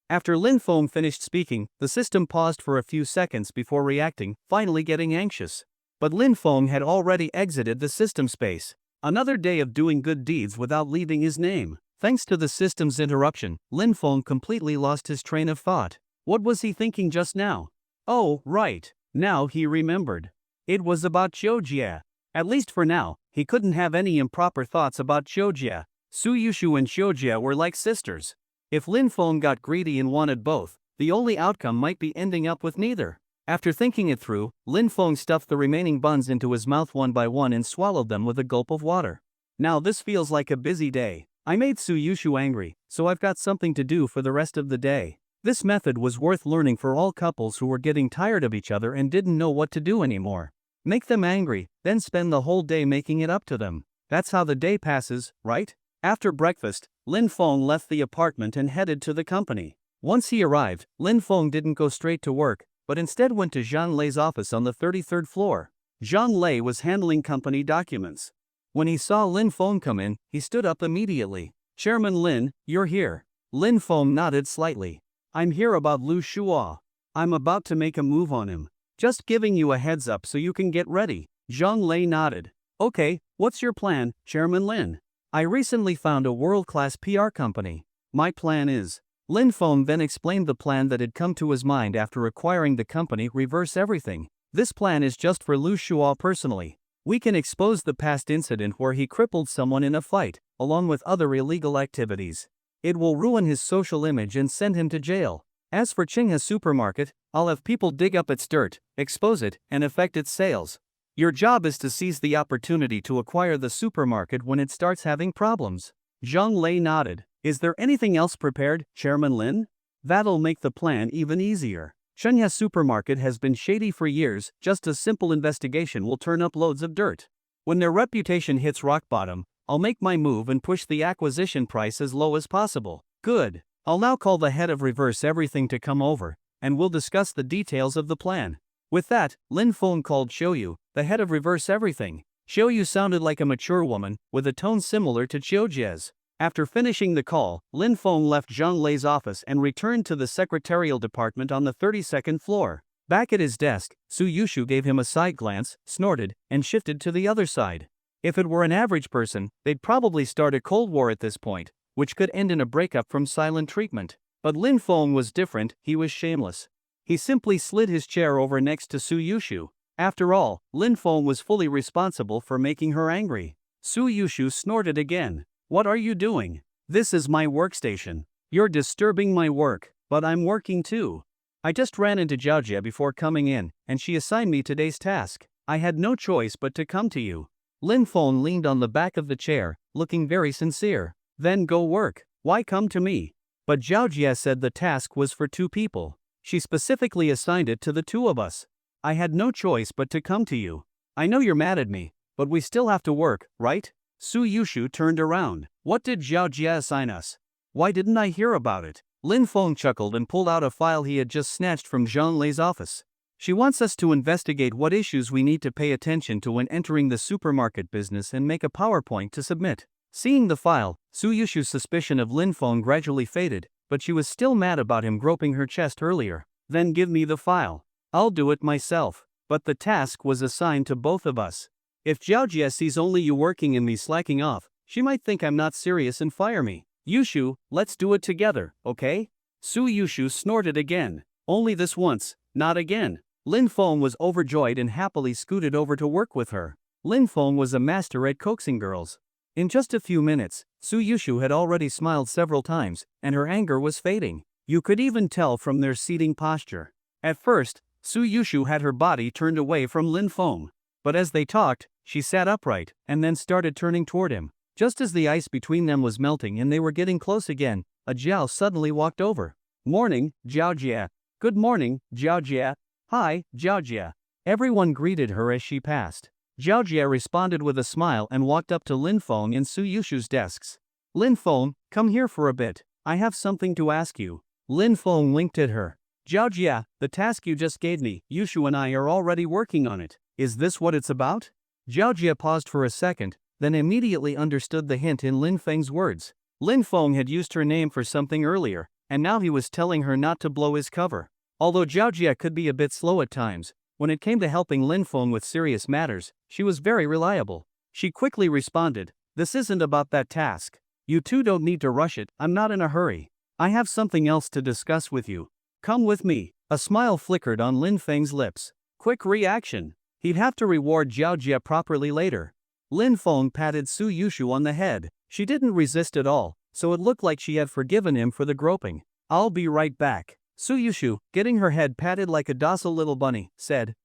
After Lin Feng finished speaking, the system paused for a few seconds before reacting, finally getting anxious. But Lin Feng had already exited the system space. Another day of doing good deeds without leaving his name. Thanks to the system's interruption, Lin Feng completely lost his train of thought. What was he thinking just now? Oh, right. Now he remembered. It was about Chiojia. At least for now, he couldn't have any improper thoughts about Chiojia. Suyushu and Chiojia were like sisters. If Lin Feng got greedy and wanted both, the only outcome might be ending up with neither. After thinking it through, Lin Feng stuffed the remaining buns into his mouth one by one and swallowed them with a gulp of water. Now this feels like a busy day. I made Suyushu angry, so I've got something to do for the rest of the day. This method was worth learning for all couples who were getting tired of each other and didn't know what to do anymore. Make them angry, then spend the whole day making it up to them. That's how the day passes, right? After breakfast, Lin Feng left the apartment and headed to the company. Once he arrived, Lin Feng didn't go straight to work, but instead went to Zhang Lei's office on the 33rd floor. Zhang Lei was handling company documents. When he saw Lin Feng come in, he stood up immediately. "Chairman Lin, you're here." Lin Feng nodded slightly. "I'm here about Lu Shuo. I'm about to make a move on him. Just giving you a heads up so you can get ready." Zhang Lei nodded. "Okay, what's your plan, Chairman Lin?" "I recently found a world-class PR company. My plan is..." Lin Feng then explained the plan that had come to his mind after acquiring the company Reverse Everything. "This plan is just for Lu Shuo personally. We can expose the past incident where he crippled someone in a fight, along with other illegal activities. It will ruin his social image and send him to jail. As for Qinghe Supermarket, I'll have people dig up its dirt, expose it, and affect its sales. Your job is to seize the opportunity to acquire the supermarket when it starts having problems." Zhang Lei nodded. "Is there anything else prepared, Chairman Lin? That'll make the plan even easier. Qinghe Supermarket has been shady for years, just a simple investigation will turn up loads of dirt. When their reputation hits rock bottom, I'll make my move and push the acquisition price as low as possible." "Good. I'll now call the head of Reverse Everything to come over, and we'll discuss the details of the plan." With that, Lin Feng called Xiuyu, the head of Reverse Everything. Xiuyu sounded like a mature woman, with a tone similar to Qiujie's. After finishing the call, Lin Feng left Zhang Lei's office and returned to the secretarial department on the 32nd floor. Back at his desk, Suyushu gave him a side glance, snorted, and shifted to the other side. If it were an average person, they'd probably start a cold war at this point, which could end in a breakup from silent treatment. But Lin Feng was different, he was shameless. He simply slid his chair over next to Suyushu. After all, Lin Feng was fully responsible for making her angry. Suyushu snorted again. "What are you doing? This is my workstation. You're disturbing my work, but I'm working too. I just ran into Jiaojia before coming in, and she assigned me today's task. I had no choice but to come to you." Lin Feng leaned on the back of the chair, looking very sincere. "Then go work. Why come to me?" "But Jiaojia said the task was for 2 people. She specifically assigned it to the 2 of us. I had no choice but to come to you. I know you're mad at me, but we still have to work, right?" Suyushu turned around. "What did Jiaojia assign us? Why didn't I hear about it?" Lin Feng chuckled and pulled out a file he had just snatched from Zhang Lei's office. "She wants us to investigate what issues we need to pay attention to when entering the supermarket business and make a PowerPoint to submit." Seeing the file, Suyushu's suspicion of Lin Feng gradually faded, but she was still mad about him groping her chest earlier. "Then give me the file. I'll do it myself." "But the task was assigned to both of us. If Jiaojia sees only you working and me slacking off, she might think I'm not serious and fire me." "Yushu, let's do it together, okay?" Suyushu snorted again. "Only this once, not again." Lin Feng was overjoyed and happily scooted over to work with her. Lin Feng was a master at coaxing girls. In just a few minutes, Suyushu had already smiled several times, and her anger was fading. You could even tell from their seating posture. At first, Suyushu had her body turned away from Lin Feng. But as they talked, she sat upright, and then started turning toward him. Just as the ice between them was melting and they were getting close again, a Jiao suddenly walked over. "Morning, Jiaojia." "Good morning, Jiaojia." "Hi, Jiaojia." Everyone greeted her as she passed. Jiaojia responded with a smile and walked up to Lin Feng and Suyushu's desks. "Lin Feng, come here for a bit. I have something to ask you." Lin Feng winked at her. "Jiaojia, the task you just gave me, Yushu and I are already working on it. Is this what it's about?" Jiaojia paused for a second, then immediately understood the hint in Lin Feng's words. Lin Feng had used her name for something earlier, and now he was telling her not to blow his cover. Although Jiaojia could be a bit slow at times, when it came to helping Lin Feng with serious matters, she was very reliable. She quickly responded, "This isn't about that task. You two don't need to rush it, I'm not in a hurry. I have something else to discuss with you. Come with me." A smile flickered on Lin Feng's lips. Quick reaction. He'd have to reward Jiaojia properly later. Lin Feng patted Suyushu on the head. She didn't resist at all, so it looked like she had forgiven him for the groping. "I'll be right back." Suyushu, getting her head patted like a docile little bunny, said,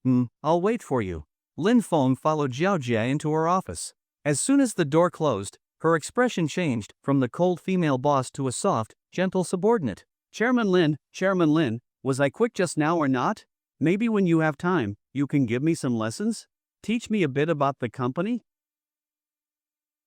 I'll wait for you." Lin Feng followed Jiaojia into her office. As soon as the door closed, her expression changed from the cold female boss to a soft, gentle subordinate. Chairman Lin, was I quick just now or not? Maybe when you have time, you can give me some lessons? Teach me a bit about the company?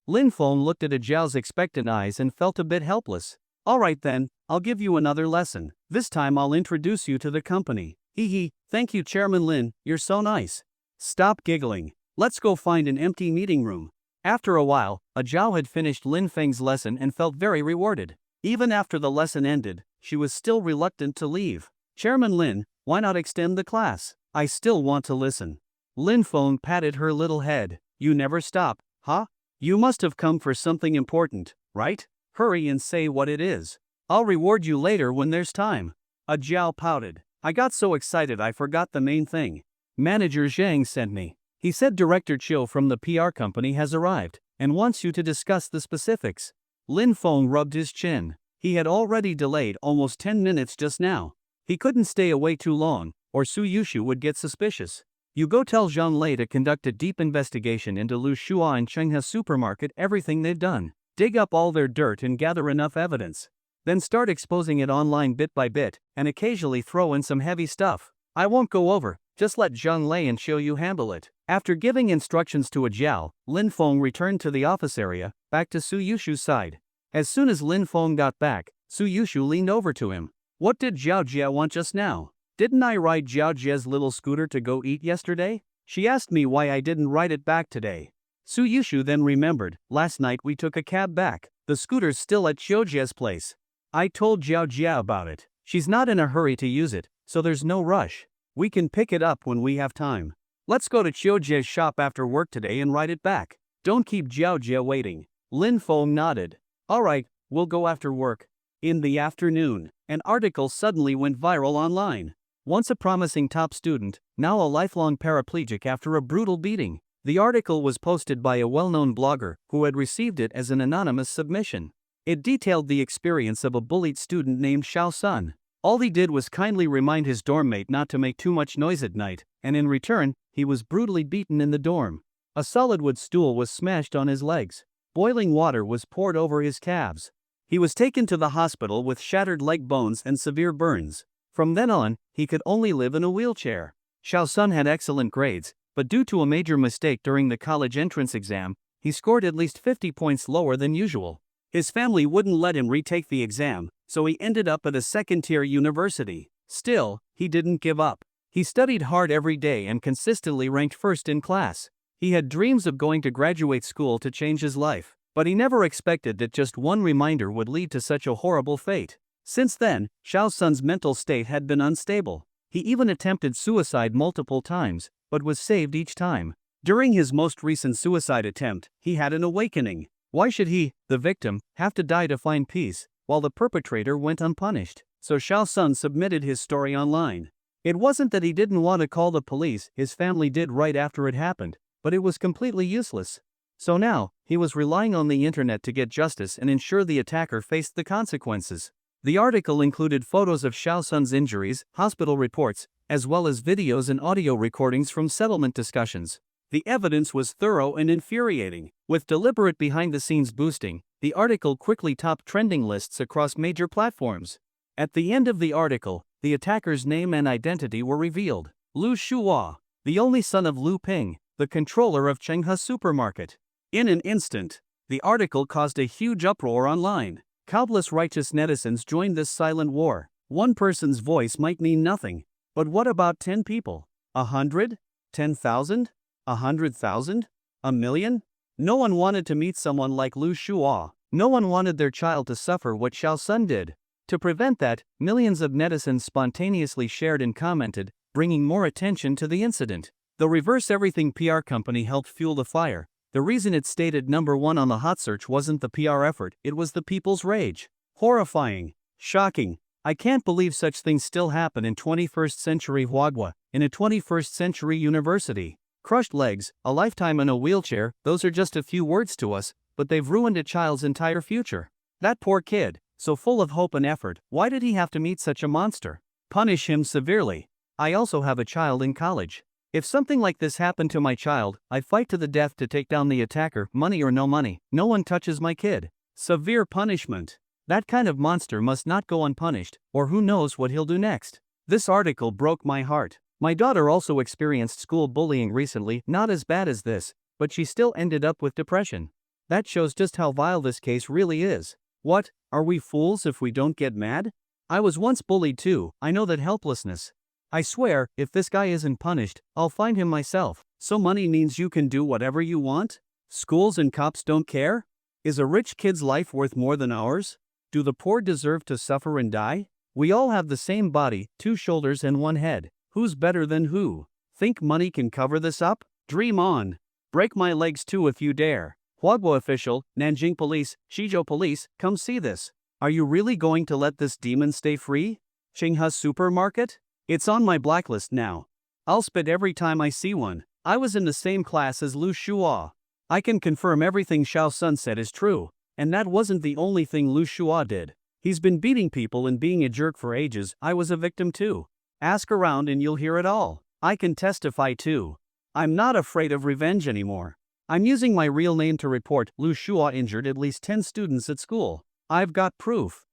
Lin Feng looked at Ajiao's expectant eyes and felt a bit helpless. Alright then, I'll give you another lesson. This time I'll introduce you to the company. Hee, thank you Chairman Lin, you're so nice. Stop giggling. Let's go find an empty meeting room. After a while, Ajiao had finished Lin Feng's lesson and felt very rewarded. Even after the lesson ended, she was still reluctant to leave. Chairman Lin, why not extend the class? I still want to listen. Lin Feng patted her little head. You never stop, huh? You must have come for something important, right? Hurry and say what it is. I'll reward you later when there's time. Ajiao pouted. I got so excited I forgot the main thing. Manager Zhang sent me. He said Director Chiu from the PR company has arrived and wants you to discuss the specifics. Lin Feng rubbed his chin. He had already delayed almost 10 minutes just now. He couldn't stay away too long, or Suyushu would get suspicious. You go tell Zhang Lei to conduct a deep investigation into Lu Shua and Chenghe supermarket, everything they've done. Dig up all their dirt and gather enough evidence. Then start exposing it online bit by bit, and occasionally throw in some heavy stuff. I won't go over, just let Zhang Lei and Yu handle it. After giving instructions to Ajiao, Lin Feng returned to the office area, back to Suyushu's side. As soon as Lin Feng got back, Suyushu leaned over to him. What did Zhao Jia want just now? Didn't I ride Zhao Jia's little scooter to go eat yesterday? She asked me why I didn't ride it back today. Suyushu then remembered, last night we took a cab back. The scooter's still at Zhao Jia's place. I told Zhao Jia about it. She's not in a hurry to use it, so there's no rush. We can pick it up when we have time. Let's go to Zhao Jia's shop after work today and ride it back. Don't keep Zhao Jia waiting. Lin Feng nodded. Alright, we'll go after work. In the afternoon, an article suddenly went viral online. Once a promising top student, now a lifelong paraplegic after a brutal beating. The article was posted by a well-known blogger who had received it as an anonymous submission. It detailed the experience of a bullied student named Xiao Sun. All he did was kindly remind his dorm mate not to make too much noise at night, and in return, he was brutally beaten in the dorm. A solid wood stool was smashed on his legs. Boiling water was poured over his calves. He was taken to the hospital with shattered leg bones and severe burns. From then on, he could only live in a wheelchair. Xiao Sun had excellent grades, but due to a major mistake during the college entrance exam, he scored at least 50 points lower than usual. His family wouldn't let him retake the exam, so he ended up at a second-tier university. Still, he didn't give up. He studied hard every day and consistently ranked first in class. He had dreams of going to graduate school to change his life, but he never expected that just one reminder would lead to such a horrible fate. Since then, Xiao Sun's mental state had been unstable. He even attempted suicide multiple times, but was saved each time. During his most recent suicide attempt, he had an awakening. Why should he, the victim, have to die to find peace, while the perpetrator went unpunished? So Xiao Sun submitted his story online. It wasn't that he didn't want to call the police, his family did right after it happened, but it was completely useless. So now, he was relying on the internet to get justice and ensure the attacker faced the consequences. The article included photos of Xiao Sun's injuries, hospital reports, as well as videos and audio recordings from settlement discussions. The evidence was thorough and infuriating. With deliberate behind-the-scenes boosting, the article quickly topped trending lists across major platforms. At the end of the article, the attacker's name and identity were revealed. Lu Shua, the only son of Lu Ping, the controller of Chenghe supermarket. In an instant, the article caused a huge uproar online. Countless righteous netizens joined this silent war. One person's voice might mean nothing, but what about 10 people? 100? 10,000? 100,000? A million? No one wanted to meet someone like Lu Shua. No one wanted their child to suffer what Xiao Sun did. To prevent that, millions of netizens spontaneously shared and commented, bringing more attention to the incident. The Reverse Everything PR company helped fuel the fire. The reason it stayed #1 on the hot search wasn't the PR effort, it was the people's rage. Horrifying. Shocking. I can't believe such things still happen in 21st century Huarong, in a 21st century university. Crushed legs, a lifetime in a wheelchair, those are just a few words to us, but they've ruined a child's entire future. That poor kid, so full of hope and effort, why did he have to meet such a monster? Punish him severely. I also have a child in college. If something like this happened to my child, I fight to the death to take down the attacker, money or no money. No one touches my kid. Severe punishment. That kind of monster must not go unpunished, or who knows what he'll do next. This article broke my heart. My daughter also experienced school bullying recently, not as bad as this, but she still ended up with depression. That shows just how vile this case really is. What, are we fools if we don't get mad? I was once bullied too, I know that helplessness. I swear, if this guy isn't punished, I'll find him myself. So money means you can do whatever you want? Schools and cops don't care? Is a rich kid's life worth more than ours? Do the poor deserve to suffer and die? We all have the same body, 2 shoulders and 1 head. Who's better than who? Think money can cover this up? Dream on. Break my legs too if you dare. Huarong official, Nanjing police, Shizhou police, come see this. Are you really going to let this demon stay free? Qinghe supermarket? It's on my blacklist now. I'll spit every time I see one. I was in the same class as Lu Shua. I can confirm everything Xiao Sun said is true. And that wasn't the only thing Lu Shua did. He's been beating people and being a jerk for ages. I was a victim too. Ask around and you'll hear it all. I can testify too. I'm not afraid of revenge anymore. I'm using my real name to report Lu Shua injured at least 10 students at school. I've got proof.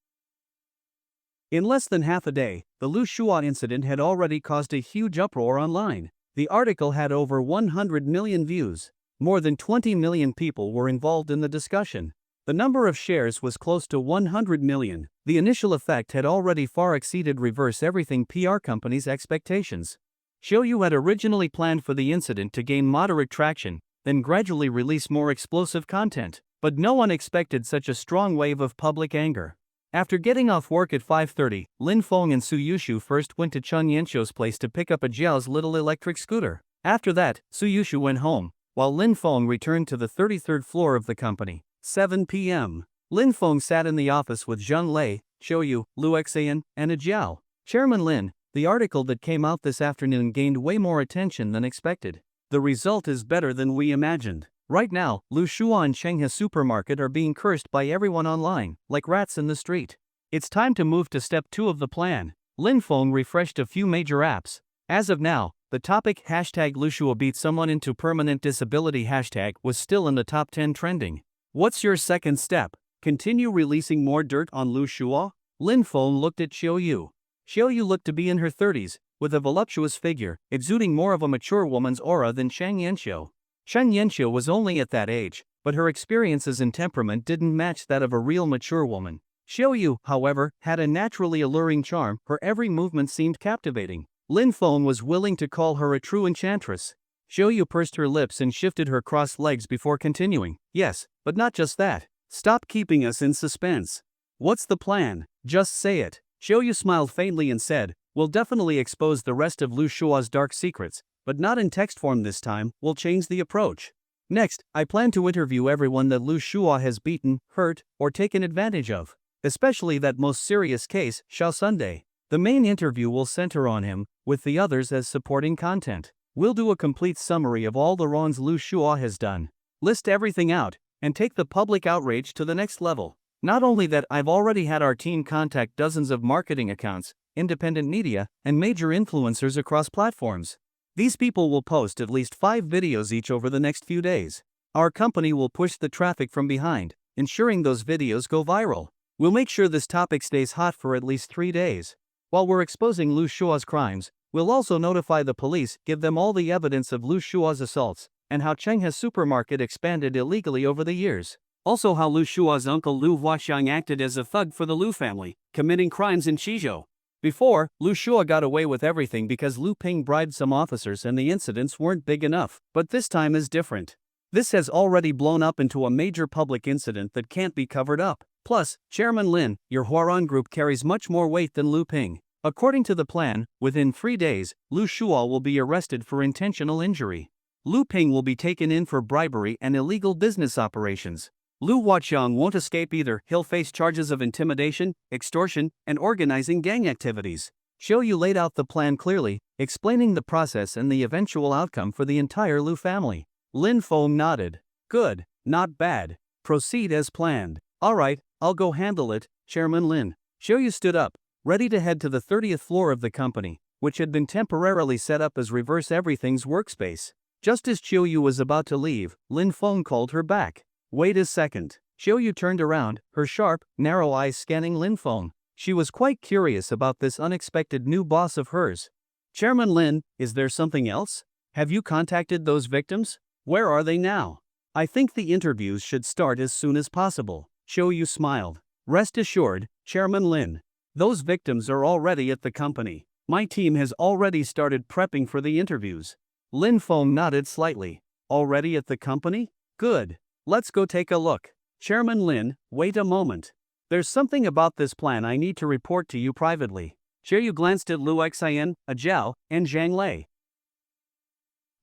In less than half a day, the Lu Shua incident had already caused a huge uproar online. The article had over 100 million views. More than 20 million people were involved in the discussion. The number of shares was close to 100 million. The initial effect had already far exceeded Reverse Everything PR company's expectations. Shouyu had originally planned for the incident to gain moderate traction, then gradually release more explosive content. But no one expected such a strong wave of public anger. After getting off work at 5:30, Lin Feng and Suyushu first went to Chun Yanshou's place to pick up a Jiao's little electric scooter. After that, Suyushu went home, while Lin Feng returned to the 33rd floor of the company. 7 p.m. Lin Feng sat in the office with Zheng Lei, Shouyu, Lu Xian, and a Jiao. Chairman Lin, the article that came out this afternoon gained way more attention than expected. The result is better than we imagined. Right now, Lu Shua and Qinghe supermarket are being cursed by everyone online, like rats in the street. It's time to move to step 2 of the plan. Lin Feng refreshed a few major apps. As of now, the topic #LuShua beat someone into permanent disability hashtag was still in the top 10 trending. What's your second step? Continue releasing more dirt on Lu Shua? Lin Feng looked at Shouyu. Shouyu looked to be in her 30s, with a voluptuous figure, exuding more of a mature woman's aura than Chang Yanshou. Chang Yanshou was only at that age, but her experiences and temperament didn't match that of a real mature woman. Shouyu, however, had a naturally alluring charm, her every movement seemed captivating. Lin Feng was willing to call her a true enchantress. Shouyu pursed her lips and shifted her crossed legs before continuing. Yes, but not just that. Stop keeping us in suspense. What's the plan? Just say it. Shouyu smiled faintly and said, we'll definitely expose the rest of Lu Shua's dark secrets, but not in text form this time. We'll change the approach. Next, I plan to interview everyone that Lu Shua has beaten, hurt, or taken advantage of. Especially that most serious case, Xiao Sunday. The main interview will center on him, with the others as supporting content. We'll do a complete summary of all the wrongs Lu Shua has done. List everything out, and take the public outrage to the next level. Not only that, I've already had our team contact dozens of marketing accounts, independent media, and major influencers across platforms. These people will post at least 5 videos each over the next few days. Our company will push the traffic from behind, ensuring those videos go viral. We'll make sure this topic stays hot for at least 3 days. While we're exposing Lu Shua's crimes, we'll also notify the police, give them all the evidence of Lu Shua's assaults, and how Chenghe's supermarket expanded illegally over the years. Also how Lu Shua's uncle Lu Huaxiang acted as a thug for the Lu family, committing crimes in Qizhou. Before, Lu Shua got away with everything because Lu Ping bribed some officers and the incidents weren't big enough, but this time is different. This has already blown up into a major public incident that can't be covered up. Plus, Chairman Lin, your Huarong group carries much more weight than Lu Ping. According to the plan, within 3 days, Lu Shua will be arrested for intentional injury. Lu Ping will be taken in for bribery and illegal business operations. Lu Huaxiang won't escape either. He'll face charges of intimidation, extortion, and organizing gang activities. Shouyu laid out the plan clearly, explaining the process and the eventual outcome for the entire Lu family. Lin Feng nodded. Good, not bad. Proceed as planned. Alright, I'll go handle it, Chairman Lin. Shouyu stood up, ready to head to the 30th floor of the company, which had been temporarily set up as Reverse Everything's workspace. Just as Shouyu was about to leave, Lin Feng called her back. Wait a second. Xiaoyu turned around, her sharp, narrow eyes scanning Lin Feng. She was quite curious about this unexpected new boss of hers. Chairman Lin, is there something else? Have you contacted those victims? Where are they now? I think the interviews should start as soon as possible. Xiaoyu smiled. Rest assured, Chairman Lin. Those victims are already at the company. My team has already started prepping for the interviews. Lin Feng nodded slightly. Already at the company? Good. Let's go take a look. Chairman Lin, wait a moment. There's something about this plan I need to report to you privately. Xiaoyu glanced at Lu Xian, Zhao, and Zhang Lei.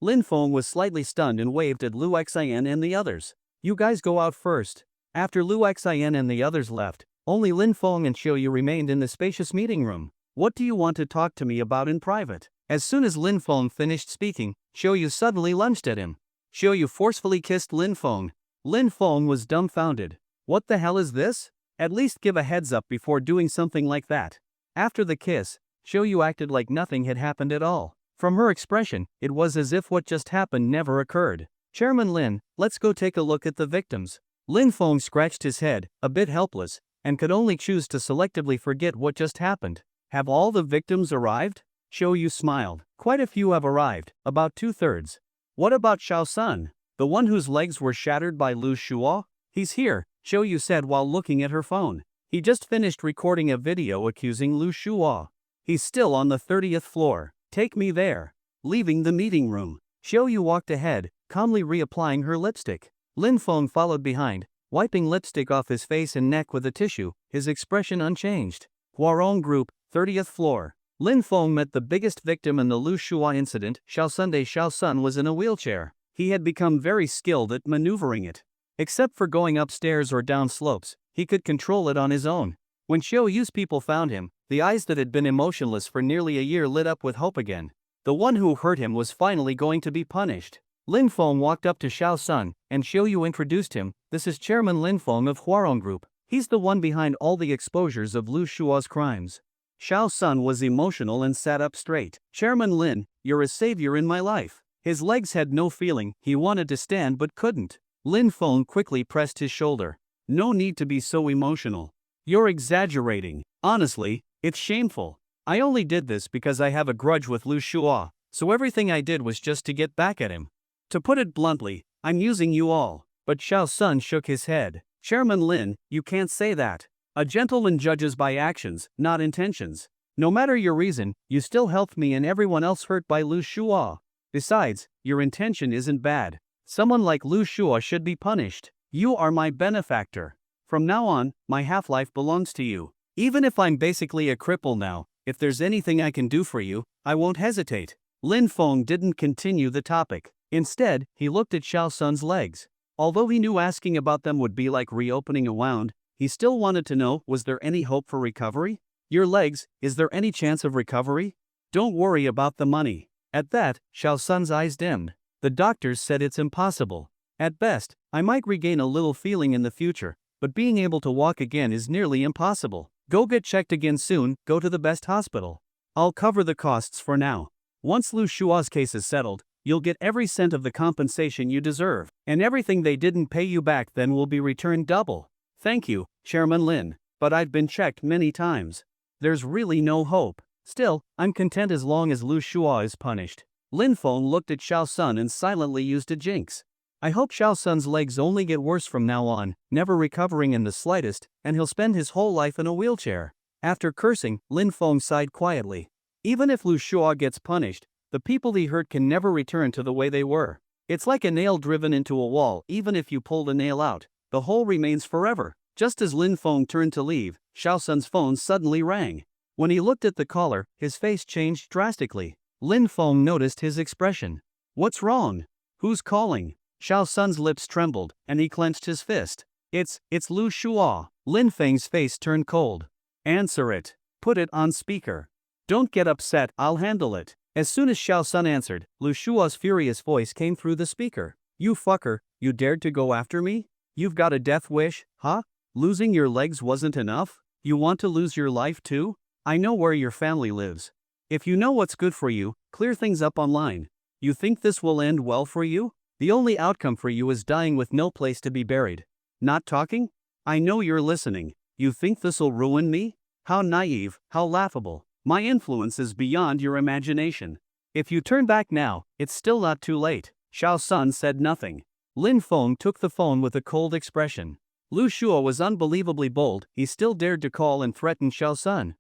Lin Feng was slightly stunned and waved at Lu Xian and the others. You guys go out first. After Lu Xian and the others left, only Lin Feng and Xiaoyu remained in the spacious meeting room. What do you want to talk to me about in private? As soon as Lin Feng finished speaking, Xiaoyu suddenly lunged at him. Xiaoyu forcefully kissed Lin Feng. Lin Feng was dumbfounded. What the hell is this? At least give a heads up before doing something like that. After the kiss, Xiaoyu acted like nothing had happened at all. From her expression, it was as if what just happened never occurred. Chairman Lin, let's go take a look at the victims. Lin Feng scratched his head, a bit helpless, and could only choose to selectively forget what just happened. Have all the victims arrived? Xiaoyu smiled. Quite a few have arrived, about 2/3. What about Xiao Sun? The one whose legs were shattered by Lu Shuo? He's here, Xiaoyu said while looking at her phone. He just finished recording a video accusing Lu Shuo. He's still on the 30th floor. Take me there. Leaving the meeting room, Xiaoyu walked ahead, calmly reapplying her lipstick. Lin Feng followed behind, wiping lipstick off his face and neck with a tissue, his expression unchanged. Huarong Group, 30th floor. Lin Feng met the biggest victim in the Lu Shuo incident. Xiao Sun was in a wheelchair. He had become very skilled at maneuvering it. Except for going upstairs or down slopes, he could control it on his own. When Xiaoyu's people found him, the eyes that had been emotionless for nearly a year lit up with hope again. The one who hurt him was finally going to be punished. Lin Feng walked up to Xiao Sun, and Xiaoyu introduced him. This is Chairman Lin Feng of Huarong Group. He's the one behind all the exposures of Lu Shuo's crimes. Xiao Sun was emotional and sat up straight. Chairman Lin, you're a savior in my life. His legs had no feeling, he wanted to stand but couldn't. Lin Feng quickly pressed his shoulder. No need to be so emotional. You're exaggerating. Honestly, it's shameful. I only did this because I have a grudge with Lu Shuo, so everything I did was just to get back at him. To put it bluntly, I'm using you all. But Xiao Sun shook his head. Chairman Lin, you can't say that. A gentleman judges by actions, not intentions. No matter your reason, you still helped me and everyone else hurt by Lu Shuo. Besides, your intention isn't bad. Someone like Lu Shuo should be punished. You are my benefactor. From now on, my half-life belongs to you. Even if I'm basically a cripple now, if there's anything I can do for you, I won't hesitate. Lin Feng didn't continue the topic. Instead, he looked at Xiao Sun's legs. Although he knew asking about them would be like reopening a wound, he still wanted to know, was there any hope for recovery? Your legs, is there any chance of recovery? Don't worry about the money. At that, Xiao Sun's eyes dimmed. The doctors said it's impossible. At best, I might regain a little feeling in the future, but being able to walk again is nearly impossible. Go get checked again soon, go to the best hospital. I'll cover the costs for now. Once Lu Shuo's case is settled, you'll get every cent of the compensation you deserve, and everything they didn't pay you back then will be returned double. Thank you, Chairman Lin, but I've been checked many times. There's really no hope. Still, I'm content as long as Lu Shuo is punished. Lin Feng looked at Xiao Sun and silently used a jinx. I hope Xiao Sun's legs only get worse from now on, never recovering in the slightest, and he'll spend his whole life in a wheelchair. After cursing, Lin Feng sighed quietly. Even if Lu Shuo gets punished, the people he hurt can never return to the way they were. It's like a nail driven into a wall. Even if you pull the nail out, the hole remains forever. Just as Lin Feng turned to leave, Xiao Sun's phone suddenly rang. When he looked at the caller, his face changed drastically. Lin Feng noticed his expression. What's wrong? Who's calling? Xiao Sun's lips trembled, and he clenched his fist. It's Lu Shuo. Lin Feng's face turned cold. Answer it. Put it on speaker. Don't get upset, I'll handle it. As soon as Xiao Sun answered, Lu Shuo's furious voice came through the speaker. You fucker, you dared to go after me? You've got a death wish, huh? Losing your legs wasn't enough? You want to lose your life too? I know where your family lives. If you know what's good for you, clear things up online. You think this will end well for you? The only outcome for you is dying with no place to be buried. Not talking? I know you're listening. You think this'll ruin me? How naive, how laughable. My influence is beyond your imagination. If you turn back now, it's still not too late. Xiao Sun said nothing. Lin Feng took the phone with a cold expression. Lu Shua was unbelievably bold, he still dared to call and threaten Xiao Sun.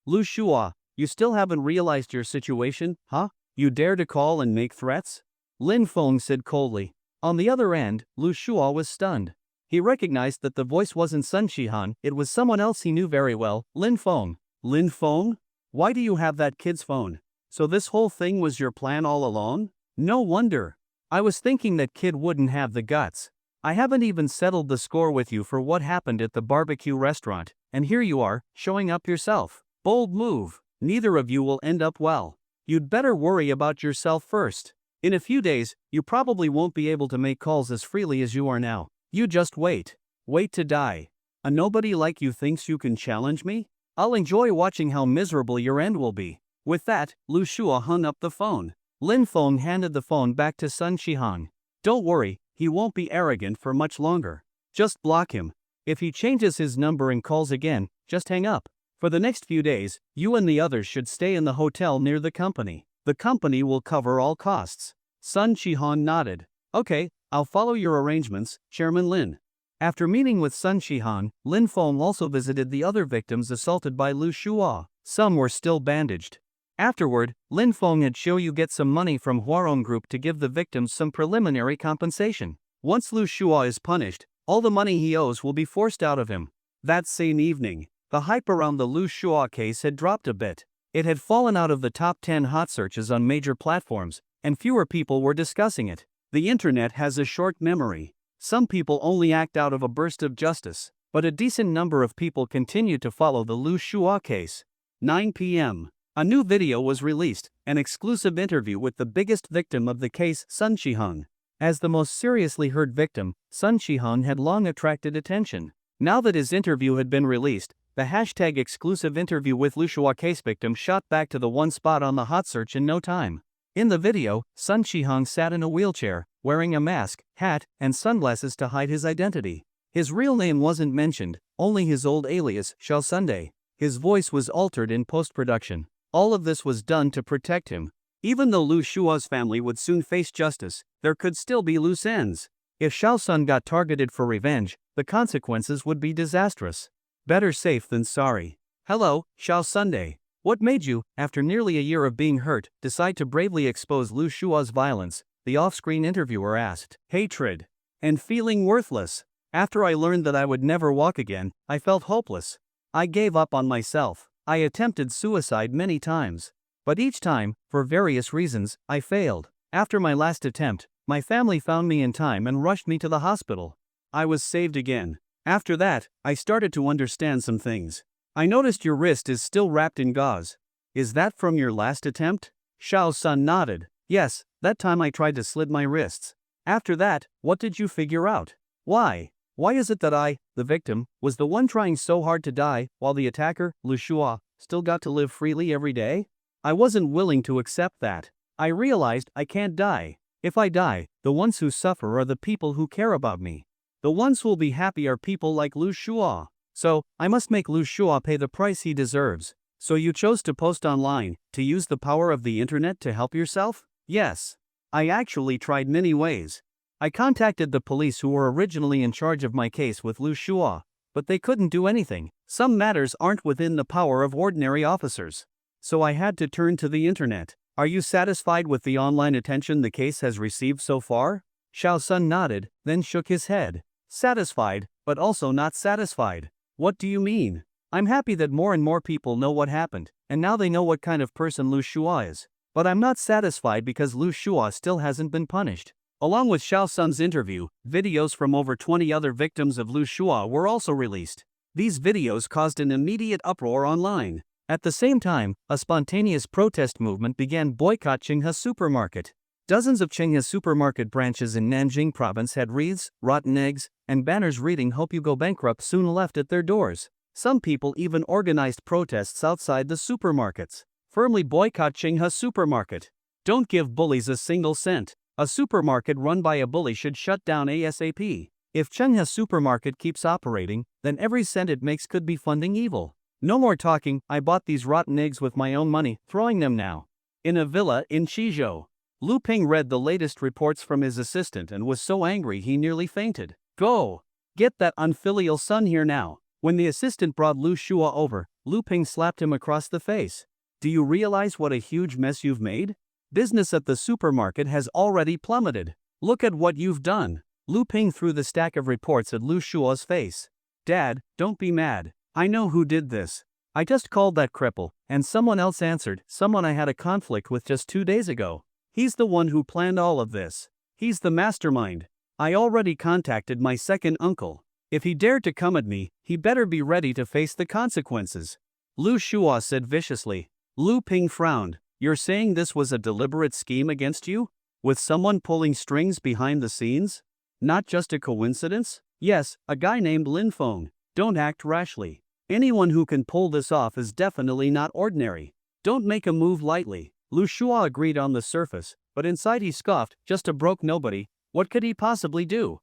Lu Shua, you still haven't realized your situation, huh? You dare to call and make threats? Lin Feng said coldly. On the other end, Lu Shua was stunned. He recognized that the voice wasn't Sun Shihan, it was someone else he knew very well, Lin Feng. Lin Feng? Why do you have that kid's phone? So this whole thing was your plan all along? No wonder. I was thinking that kid wouldn't have the guts. I haven't even settled the score with you for what happened at the barbecue restaurant, and here you are, showing up yourself. Bold move. Neither of you will end up well. You'd better worry about yourself first. In a few days, you probably won't be able to make calls as freely as you are now. You just wait. Wait to die. A nobody like you thinks you can challenge me? I'll enjoy watching how miserable your end will be. With that, Lu Shua hung up the phone. Lin Feng handed the phone back to Sun Shihan. Don't worry, he won't be arrogant for much longer. Just block him. If he changes his number and calls again, just hang up. For the next few days, you and the others should stay in the hotel near the company. The company will cover all costs. Sun Shihan nodded. Okay, I'll follow your arrangements, Chairman Lin. After meeting with Sun Shihan, Lin Feng also visited the other victims assaulted by Lu Shua. Some were still bandaged. Afterward, Lin Feng had Xiuyu get some money from Huarong Group to give the victims some preliminary compensation. Once Lu Shua is punished, all the money he owes will be forced out of him. That same evening, the hype around the Lu Shua case had dropped a bit. It had fallen out of the top 10 hot searches on major platforms, and fewer people were discussing it. The internet has a short memory. Some people only act out of a burst of justice, but a decent number of people continue to follow the Lu Shua case. 9 p.m. A new video was released, an exclusive interview with the biggest victim of the case, Sun Shihong. As the most seriously hurt victim, Sun Shihong had long attracted attention. Now that his interview had been released, the hashtag exclusive interview with Lu Shua case victim shot back to the one spot on the hot search in no time. In the video, Sun Shihong sat in a wheelchair, wearing a mask, hat, and sunglasses to hide his identity. His real name wasn't mentioned, only his old alias, Xiao Sunday. His voice was altered in post-production. All of this was done to protect him. Even though Lu Shua's family would soon face justice, there could still be loose ends. If Xiao Sun got targeted for revenge, the consequences would be disastrous. Better safe than sorry. Hello, Xiao Sunday. What made you, after nearly a year of being hurt, decide to bravely expose Lu Shua's violence? The off-screen interviewer asked. Hatred. And feeling worthless. After I learned that I would never walk again, I felt hopeless. I gave up on myself. I attempted suicide many times. But each time, for various reasons, I failed. After my last attempt, my family found me in time and rushed me to the hospital. I was saved again. After that, I started to understand some things. I noticed your wrist is still wrapped in gauze. Is that from your last attempt? Xiao Sun nodded. Yes, that time I tried to slit my wrists. After that, what did you figure out? Why? Why is it that I, the victim, was the one trying so hard to die, while the attacker, Lu Shua, still got to live freely every day? I wasn't willing to accept that. I realized I can't die. If I die, the ones who suffer are the people who care about me. The ones who'll be happy are people like Lu Shua. So, I must make Lu Shua pay the price he deserves. So you chose to post online, to use the power of the internet to help yourself? Yes. I actually tried many ways. I contacted the police who were originally in charge of my case with Lu Shua, but they couldn't do anything. Some matters aren't within the power of ordinary officers. So I had to turn to the internet. Are you satisfied with the online attention the case has received so far? Xiao Sun nodded, then shook his head. Satisfied, but also not satisfied. What do you mean? I'm happy that more and more people know what happened, and now they know what kind of person Lu Shua is. But I'm not satisfied because Lu Shua still hasn't been punished. Along with Xiao Sun's interview, videos from over 20 other victims of Lu Shua were also released. These videos caused an immediate uproar online. At the same time, a spontaneous protest movement began boycotting Chenghe supermarket. Dozens of Chenghe supermarket branches in Nanjing province had wreaths, rotten eggs, and banners reading "Hope you go bankrupt" soon left at their doors. Some people even organized protests outside the supermarkets. Firmly boycott Chenghe supermarket. Don't give bullies a single cent. A supermarket run by a bully should shut down ASAP. If Chengha's supermarket keeps operating, then every cent it makes could be funding evil. No more talking, I bought these rotten eggs with my own money, throwing them now. In a villa in Shizhou. Lu Ping read the latest reports from his assistant and was so angry he nearly fainted. Go! Get that unfilial son here now. When the assistant brought Lu Shua over, Lu Ping slapped him across the face. Do you realize what a huge mess you've made? Business at the supermarket has already plummeted. Look at what you've done. Lu Ping threw the stack of reports at Lu Shua's face. Dad, don't be mad. I know who did this. I just called that cripple, and someone else answered, someone I had a conflict with just 2 days ago. He's the one who planned all of this. He's the mastermind. I already contacted my second uncle. If he dared to come at me, he better be ready to face the consequences. Lu Shua said viciously. Lu Ping frowned. You're saying this was a deliberate scheme against you? With someone pulling strings behind the scenes? Not just a coincidence? Yes, a guy named Lin Feng. Don't act rashly. Anyone who can pull this off is definitely not ordinary. Don't make a move lightly. Lu Shua agreed on the surface, but inside he scoffed, just a broke nobody. What could he possibly do?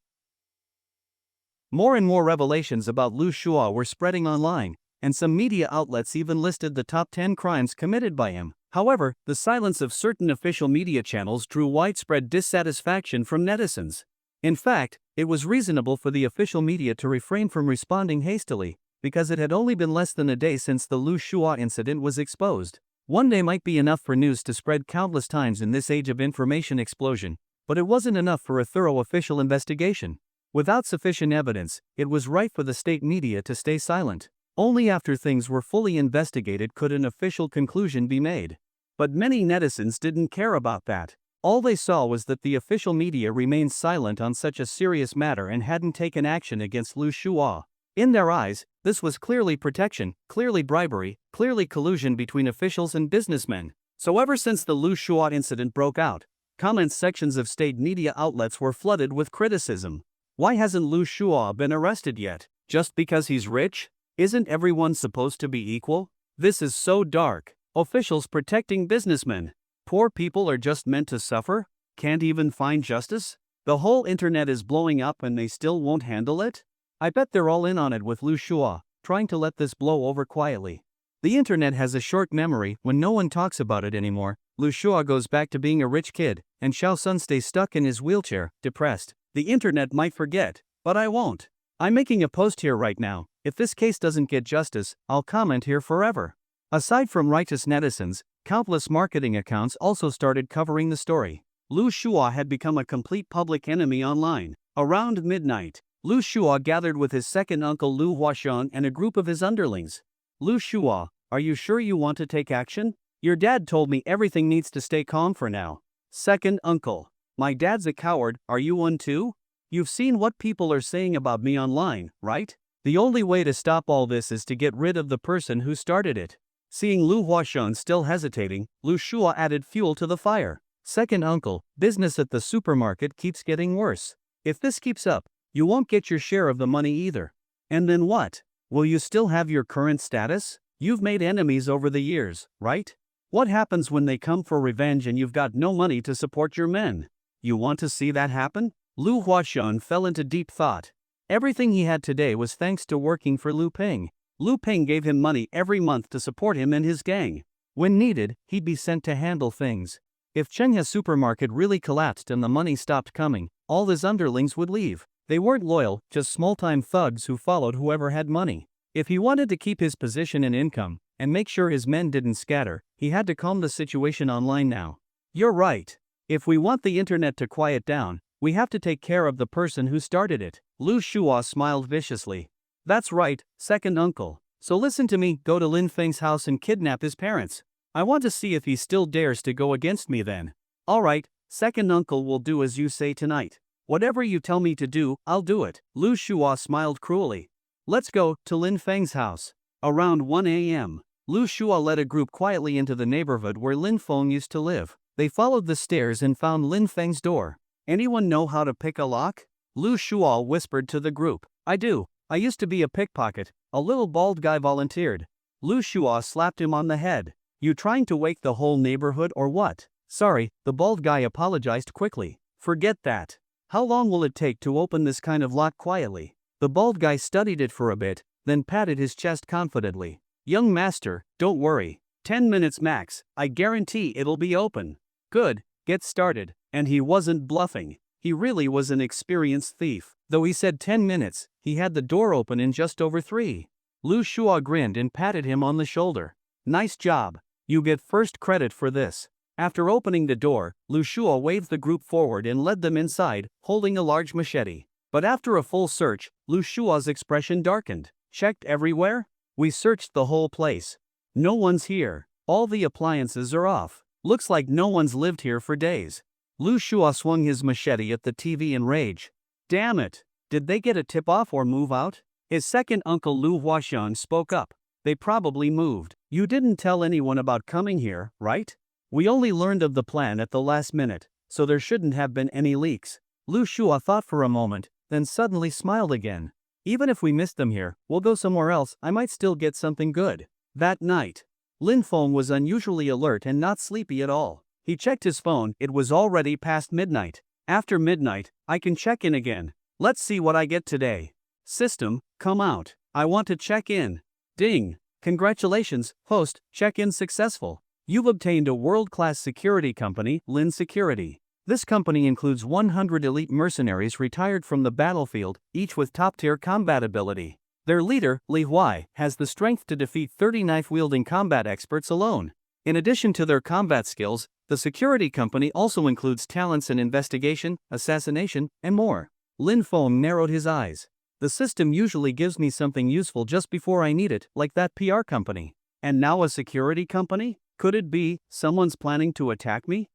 More and more revelations about Lu Shua were spreading online, and some media outlets even listed the top 10 crimes committed by him. However, the silence of certain official media channels drew widespread dissatisfaction from netizens. In fact, it was reasonable for the official media to refrain from responding hastily, because it had only been less than a day since the Lu Shua incident was exposed. One day might be enough for news to spread countless times in this age of information explosion, but it wasn't enough for a thorough official investigation. Without sufficient evidence, it was right for the state media to stay silent. Only after things were fully investigated could an official conclusion be made. But many netizens didn't care about that. All they saw was that the official media remained silent on such a serious matter and hadn't taken action against Lu Shua. In their eyes, this was clearly protection, clearly bribery, clearly collusion between officials and businessmen. So ever since the Lu Shua incident broke out, comment sections of state media outlets were flooded with criticism. Why hasn't Lu Shua been arrested yet? Just because he's rich? Isn't everyone supposed to be equal? This is so dark. Officials protecting businessmen. Poor people are just meant to suffer? Can't even find justice? The whole internet is blowing up and they still won't handle it? I bet they're all in on it with Lu Shua, trying to let this blow over quietly. The internet has a short memory. When no one talks about it anymore, Lu Shua goes back to being a rich kid, and Xiao Sun stays stuck in his wheelchair, depressed. The internet might forget, but I won't. I'm making a post here right now. If this case doesn't get justice, I'll comment here forever. Aside from righteous netizens, countless marketing accounts also started covering the story. Lu Shua had become a complete public enemy online. Around midnight, Lu Shua gathered with his second uncle Lu Huarong and a group of his underlings. Lu Shua, are you sure you want to take action? Your dad told me everything needs to stay calm for now. Second uncle, my dad's a coward, are you one too? You've seen what people are saying about me online, right? The only way to stop all this is to get rid of the person who started it. Seeing Lu Huarong still hesitating, Lu Shua added fuel to the fire. Second uncle, business at the supermarket keeps getting worse. If this keeps up, you won't get your share of the money either. And then what? Will you still have your current status? You've made enemies over the years, right? What happens when they come for revenge and you've got no money to support your men? You want to see that happen? Lu Huarong fell into deep thought. Everything he had today was thanks to working for Lu Ping. Lu Ping gave him money every month to support him and his gang. When needed, he'd be sent to handle things. If Chengha's supermarket really collapsed and the money stopped coming, all his underlings would leave. They weren't loyal, just small-time thugs who followed whoever had money. If he wanted to keep his position and income, and make sure his men didn't scatter, he had to calm the situation online now. You're right. If we want the internet to quiet down, we have to take care of the person who started it. Lu Shua smiled viciously. That's right, second uncle. So listen to me, go to Lin Feng's house and kidnap his parents. I want to see if he still dares to go against me then. Alright, second uncle will do as you say tonight. Whatever you tell me to do, I'll do it. Lu Shua smiled cruelly. Let's go to Lin Feng's house. Around 1 a.m., Lu Shua led a group quietly into the neighborhood where Lin Feng used to live. They followed the stairs and found Lin Feng's door. Anyone know how to pick a lock? Lu Shua whispered to the group. I do. I used to be a pickpocket, a little bald guy volunteered. Lu Shua slapped him on the head. You trying to wake the whole neighborhood or what? Sorry, the bald guy apologized quickly. Forget that. How long will it take to open this kind of lock quietly? The bald guy studied it for a bit, then patted his chest confidently. Young master, don't worry. 10 minutes max, I guarantee it'll be open. Good, get started. And he wasn't bluffing. He really was an experienced thief. Though he said 10 minutes, he had the door open in just over 3. Lu Shua grinned and patted him on the shoulder. Nice job. You get first credit for this. After opening the door, Lu Shua waved the group forward and led them inside, holding a large machete. But after a full search, Lu Shua's expression darkened. Checked everywhere? We searched the whole place. No one's here. All the appliances are off. Looks like no one's lived here for days. Lu Shua swung his machete at the TV in rage. Damn it! Did they get a tip-off or move out? His second uncle Lu Huashan spoke up. They probably moved. You didn't tell anyone about coming here, right? We only learned of the plan at the last minute, so there shouldn't have been any leaks. Lu Shua thought for a moment, then suddenly smiled again. Even if we missed them here, we'll go somewhere else, I might still get something good. That night, Lin Feng was unusually alert and not sleepy at all. He checked his phone, it was already past midnight. After midnight, I can check in again. Let's see what I get today. System, come out. I want to check in. Ding. Congratulations, host, check-in successful. You've obtained a world-class security company, Lin Security. This company includes 100 elite mercenaries retired from the battlefield, each with top-tier combat ability. Their leader, Li Huai, has the strength to defeat 30 knife-wielding combat experts alone. In addition to their combat skills, the security company also includes talents in investigation, assassination, and more. Lin Feng narrowed his eyes. The system usually gives me something useful just before I need it, like that PR company. And now a security company? Could it be someone's planning to attack me?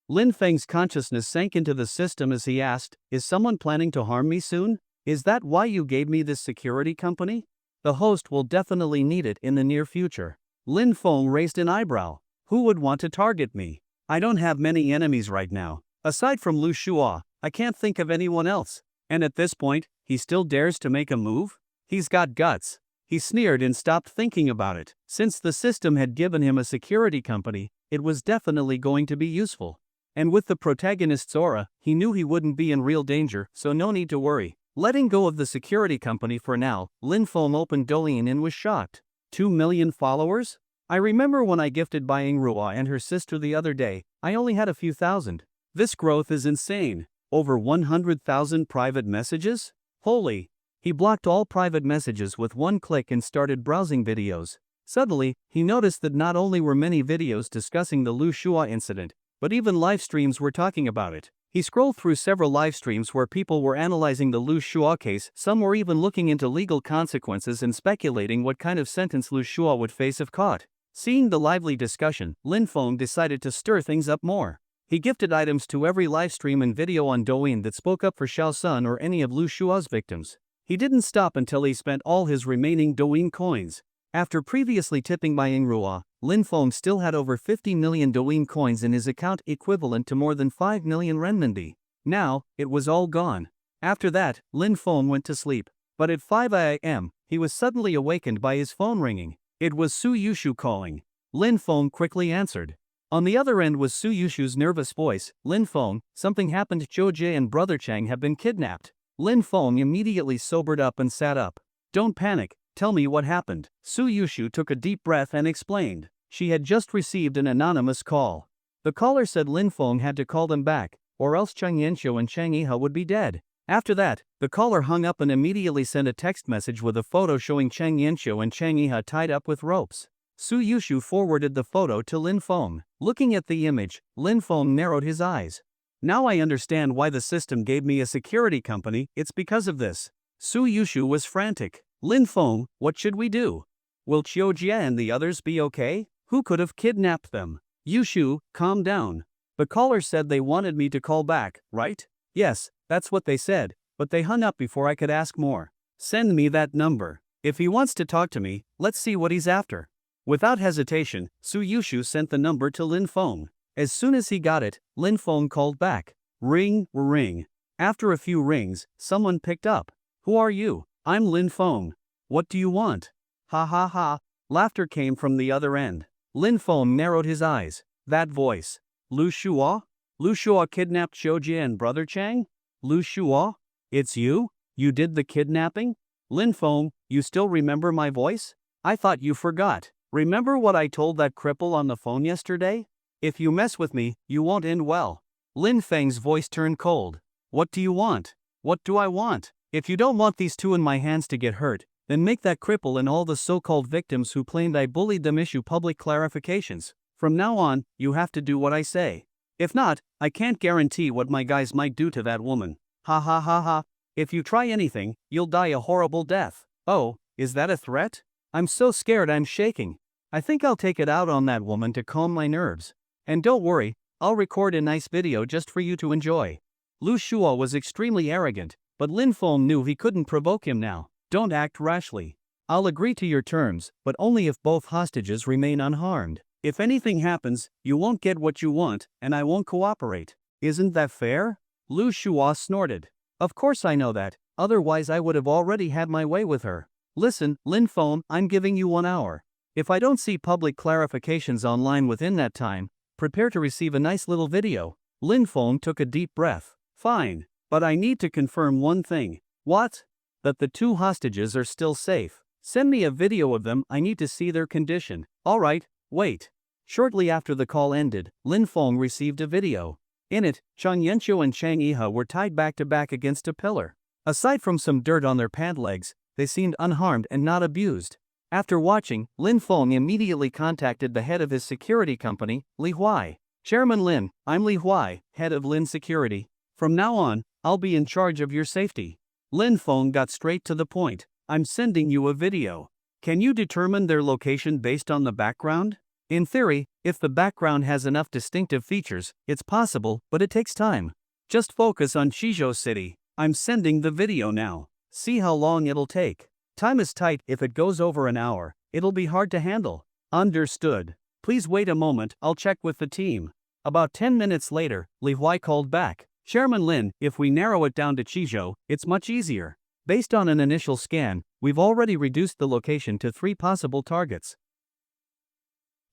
Lin Feng's consciousness sank into the system as he asked, is someone planning to harm me soon? Is that why you gave me this security company? The host will definitely need it in the near future. Lin Feng raised an eyebrow. Who would want to target me? I don't have many enemies right now. Aside from Lu Shua, I can't think of anyone else. And at this point, he still dares to make a move? He's got guts. He sneered and stopped thinking about it. Since the system had given him a security company, it was definitely going to be useful. And with the protagonist's aura, he knew he wouldn't be in real danger, so no need to worry. Letting go of the security company for now, Lin Feng opened Douyin and was shocked. 2 million followers? I remember when I gifted Buying Ruo and her sister the other day, I only had a few thousand. This growth is insane. Over 100,000 private messages? Holy! He blocked all private messages with one click and started browsing videos. Suddenly, he noticed that not only were many videos discussing the Lu Shua incident, but even live streams were talking about it. He scrolled through several live streams where people were analyzing the Lu Shua case, some were even looking into legal consequences and speculating what kind of sentence Lu Shua would face if caught. Seeing the lively discussion, Lin Feng decided to stir things up more. He gifted items to every live stream and video on Douyin that spoke up for Xiao Sun or any of Lu Shua's victims. He didn't stop until he spent all his remaining Douyin coins. After previously tipping Buying Ruo, Lin Feng still had over 50 million Douyin coins in his account, equivalent to more than 5 million renminbi. Now, it was all gone. After that, Lin Feng went to sleep. But at 5 a.m., he was suddenly awakened by his phone ringing. It was Suyushu calling. Lin Feng quickly answered. On the other end was Suyushu's nervous voice. Lin Feng, something happened. Zhou Jie and brother Chang have been kidnapped. Lin Feng immediately sobered up and sat up. Don't panic, tell me what happened. Suyushu took a deep breath and explained. She had just received an anonymous call. The caller said Lin Feng had to call them back, or else Chang Yanxiu and Chang Yihe would be dead. After that, the caller hung up and immediately sent a text message with a photo showing Chang Yanxiu and Chang Yihe tied up with ropes. Suyushu forwarded the photo to Lin Feng. Looking at the image, Lin Feng narrowed his eyes. Now I understand why the system gave me a security company, it's because of this. Suyushu was frantic. Lin Feng, what should we do? Will Qiujie and the others be okay? Who could have kidnapped them? Yushu, calm down. The caller said they wanted me to call back, right? Yes, that's what they said, but they hung up before I could ask more. Send me that number. If he wants to talk to me, let's see what he's after. Without hesitation, Suyushu sent the number to Lin Feng. As soon as he got it, Lin Feng called back. Ring, ring. After a few rings, someone picked up. Who are you? I'm Lin Feng. What do you want? Ha ha ha. Laughter came from the other end. Lin Feng narrowed his eyes. That voice. Lu Shua? Lu Shua kidnapped Xiujie and brother Chang? Lu Shua? It's you? You did the kidnapping? Lin Feng, you still remember my voice? I thought you forgot. Remember what I told that cripple on the phone yesterday? If you mess with me, you won't end well. Lin Feng's voice turned cold. What do you want? What do I want? If you don't want these two in my hands to get hurt, then make that cripple and all the so-called victims who claimed I bullied them issue public clarifications. From now on, you have to do what I say. If not, I can't guarantee what my guys might do to that woman. Ha ha ha ha. If you try anything, you'll die a horrible death. Oh, is that a threat? I'm so scared I'm shaking. I think I'll take it out on that woman to calm my nerves. And don't worry, I'll record a nice video just for you to enjoy. Lu Shua was extremely arrogant, but Lin Feng knew he couldn't provoke him now. Don't act rashly. I'll agree to your terms, but only if both hostages remain unharmed. If anything happens, you won't get what you want, and I won't cooperate. Isn't that fair? Lu Shua snorted. Of course I know that, otherwise I would have already had my way with her. Listen, Lin Feng, I'm giving you 1 hour. If I don't see public clarifications online within that time, prepare to receive a nice little video. Lin Feng took a deep breath. Fine, but I need to confirm one thing. What? That the two hostages are still safe. Send me a video of them, I need to see their condition. Alright, wait. Shortly after the call ended, Lin Feng received a video. In it, Chang Yanqiu and Chang Yihe were tied back to back against a pillar. Aside from some dirt on their pant legs, they seemed unharmed and not abused. After watching, Lin Feng immediately contacted the head of his security company, Li Huai. Chairman Lin, I'm Li Huai, head of Lin Security. From now on, I'll be in charge of your safety. Lin Feng got straight to the point. I'm sending you a video. Can you determine their location based on the background? In theory, if the background has enough distinctive features, it's possible, but it takes time. Just focus on Shizhou City. I'm sending the video now. See how long it'll take. Time is tight, if it goes over an hour, it'll be hard to handle. Understood. Please wait a moment, I'll check with the team. About 10 minutes later, Li Huai called back. Chairman Lin, if we narrow it down to Shizhou, it's much easier. Based on an initial scan, we've already reduced the location to 3 possible targets.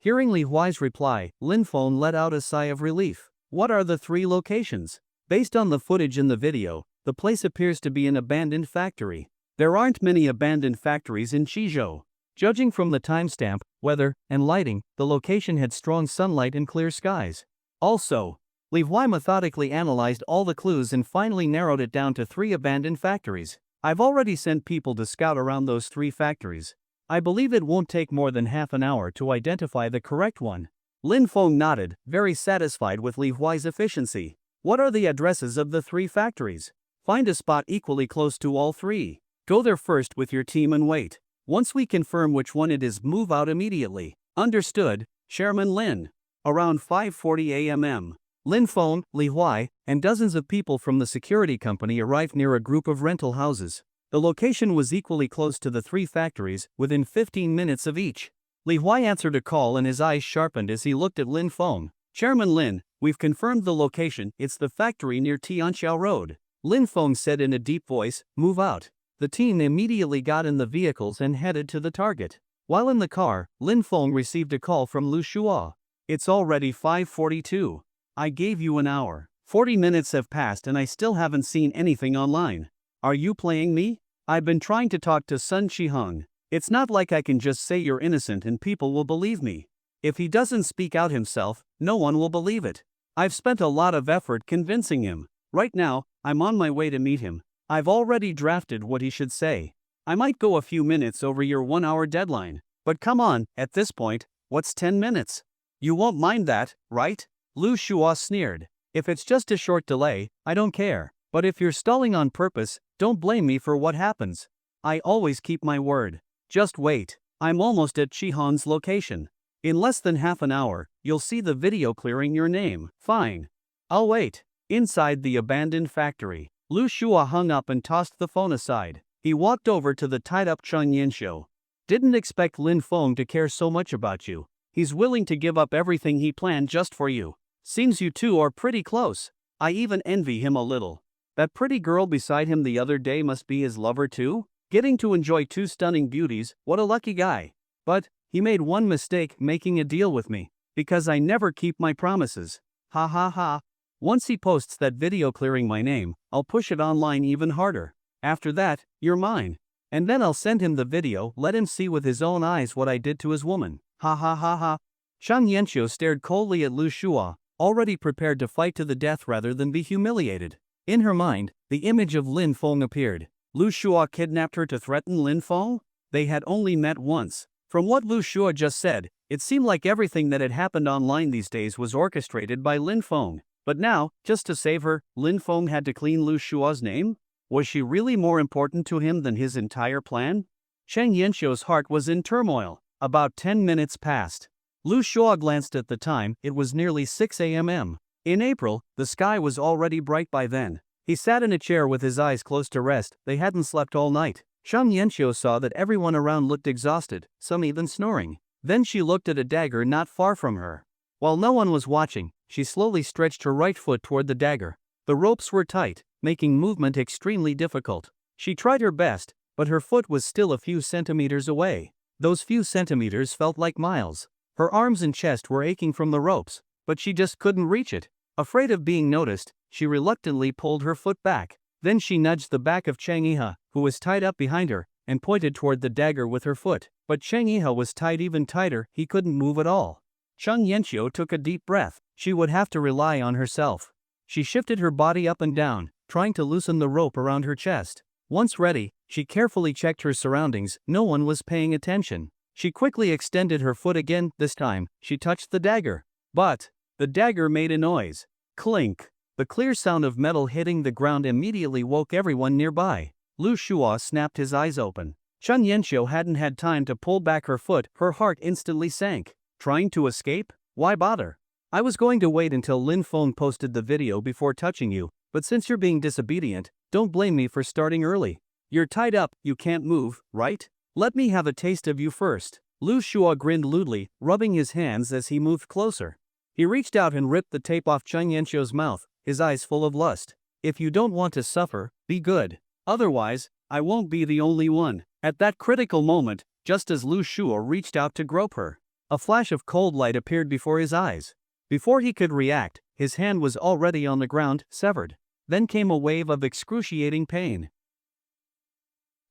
Hearing Li Huai's reply, Lin Feng let out a sigh of relief. What are the 3 locations? Based on the footage in the video, the place appears to be an abandoned factory. There aren't many abandoned factories in Shizhou. Judging from the timestamp, weather, and lighting, the location had strong sunlight and clear skies. Also, Li Huai methodically analyzed all the clues and finally narrowed it down to 3 abandoned factories. I've already sent people to scout around those 3 factories. I believe it won't take more than half an hour to identify the correct one. Lin Feng nodded, very satisfied with Li Huai's efficiency. What are the addresses of the 3 factories? Find a spot equally close to all 3. Go there first with your team and wait. Once we confirm which one it is, move out immediately. Understood, Chairman Lin. Around 5:40 a.m. Lin Feng, Li Huai, and dozens of people from the security company arrived near a group of rental houses. The location was equally close to the 3 factories, within 15 minutes of each. Li Huai answered a call and his eyes sharpened as he looked at Lin Feng. Chairman Lin, we've confirmed the location, it's the factory near Tianxiao Road. Lin Feng said in a deep voice, move out. The team immediately got in the vehicles and headed to the target. While in the car, Lin Feng received a call from Lu Shua. It's already 5:42. I gave you an hour. 40 minutes have passed and I still haven't seen anything online. Are you playing me? I've been trying to talk to Sun Qiheng. It's not like I can just say you're innocent and people will believe me. If he doesn't speak out himself, no one will believe it. I've spent a lot of effort convincing him. Right now, I'm on my way to meet him. I've already drafted what he should say. I might go a few minutes over your 1-hour deadline. But come on, at this point, what's 10 minutes? You won't mind that, right? Lu Shua sneered. If it's just a short delay, I don't care. But if you're stalling on purpose, don't blame me for what happens. I always keep my word. Just wait. I'm almost at Qiheng's location. In less than half an hour, you'll see the video clearing your name. Fine. I'll wait. Inside the abandoned factory, Lu Shua hung up and tossed the phone aside. He walked over to the tied-up Chang Yanqiu. Didn't expect Lin Feng to care so much about you. He's willing to give up everything he planned just for you. Seems you two are pretty close. I even envy him a little. That pretty girl beside him the other day must be his lover too? Getting to enjoy 2 stunning beauties, what a lucky guy. But, he made one mistake making a deal with me. Because I never keep my promises. Ha ha ha. Once he posts that video clearing my name, I'll push it online even harder. After that, you're mine. And then I'll send him the video, let him see with his own eyes what I did to his woman. Ha ha ha ha. Chang Yanxiu stared coldly at Lu Shua, already prepared to fight to the death rather than be humiliated. In her mind, the image of Lin Feng appeared. Lu Shua kidnapped her to threaten Lin Feng? They had only met once. From what Lu Shua just said, it seemed like everything that had happened online these days was orchestrated by Lin Feng. But now, just to save her, Lin Feng had to clean Lu Shua's name? Was she really more important to him than his entire plan? Chang Yanxiu's heart was in turmoil. About 10 minutes passed. Lu Shua glanced at the time, it was nearly 6 a.m. In April, the sky was already bright by then. He sat in a chair with his eyes close to rest, they hadn't slept all night. Chang Yanxiu saw that everyone around looked exhausted, some even snoring. Then she looked at a dagger not far from her. While no one was watching, she slowly stretched her right foot toward the dagger. The ropes were tight, making movement extremely difficult. She tried her best, but her foot was still a few centimeters away. Those few centimeters felt like miles. Her arms and chest were aching from the ropes, but she just couldn't reach it. Afraid of being noticed, she reluctantly pulled her foot back. Then she nudged the back of Chang Yihe, who was tied up behind her, and pointed toward the dagger with her foot. But Chang Yihe was tied even tighter, he couldn't move at all. Chang Yanxiu took a deep breath. She would have to rely on herself. She shifted her body up and down, trying to loosen the rope around her chest. Once ready, she carefully checked her surroundings, no one was paying attention. She quickly extended her foot again, this time, she touched the dagger. But the dagger made a noise. Clink. The clear sound of metal hitting the ground immediately woke everyone nearby. Lu Shua snapped his eyes open. Chang Yanxiu hadn't had time to pull back her foot, her heart instantly sank. Trying to escape? Why bother? I was going to wait until Lin Feng posted the video before touching you, but since you're being disobedient, don't blame me for starting early. You're tied up, you can't move, right? Let me have a taste of you first. Lu Shua grinned lewdly, rubbing his hands as he moved closer. He reached out and ripped the tape off Chang Yanxiu's mouth, his eyes full of lust. If you don't want to suffer, be good. Otherwise, I won't be the only one. At that critical moment, just as Lu Shua reached out to grope her, a flash of cold light appeared before his eyes. Before he could react, his hand was already on the ground, severed. Then came a wave of excruciating pain.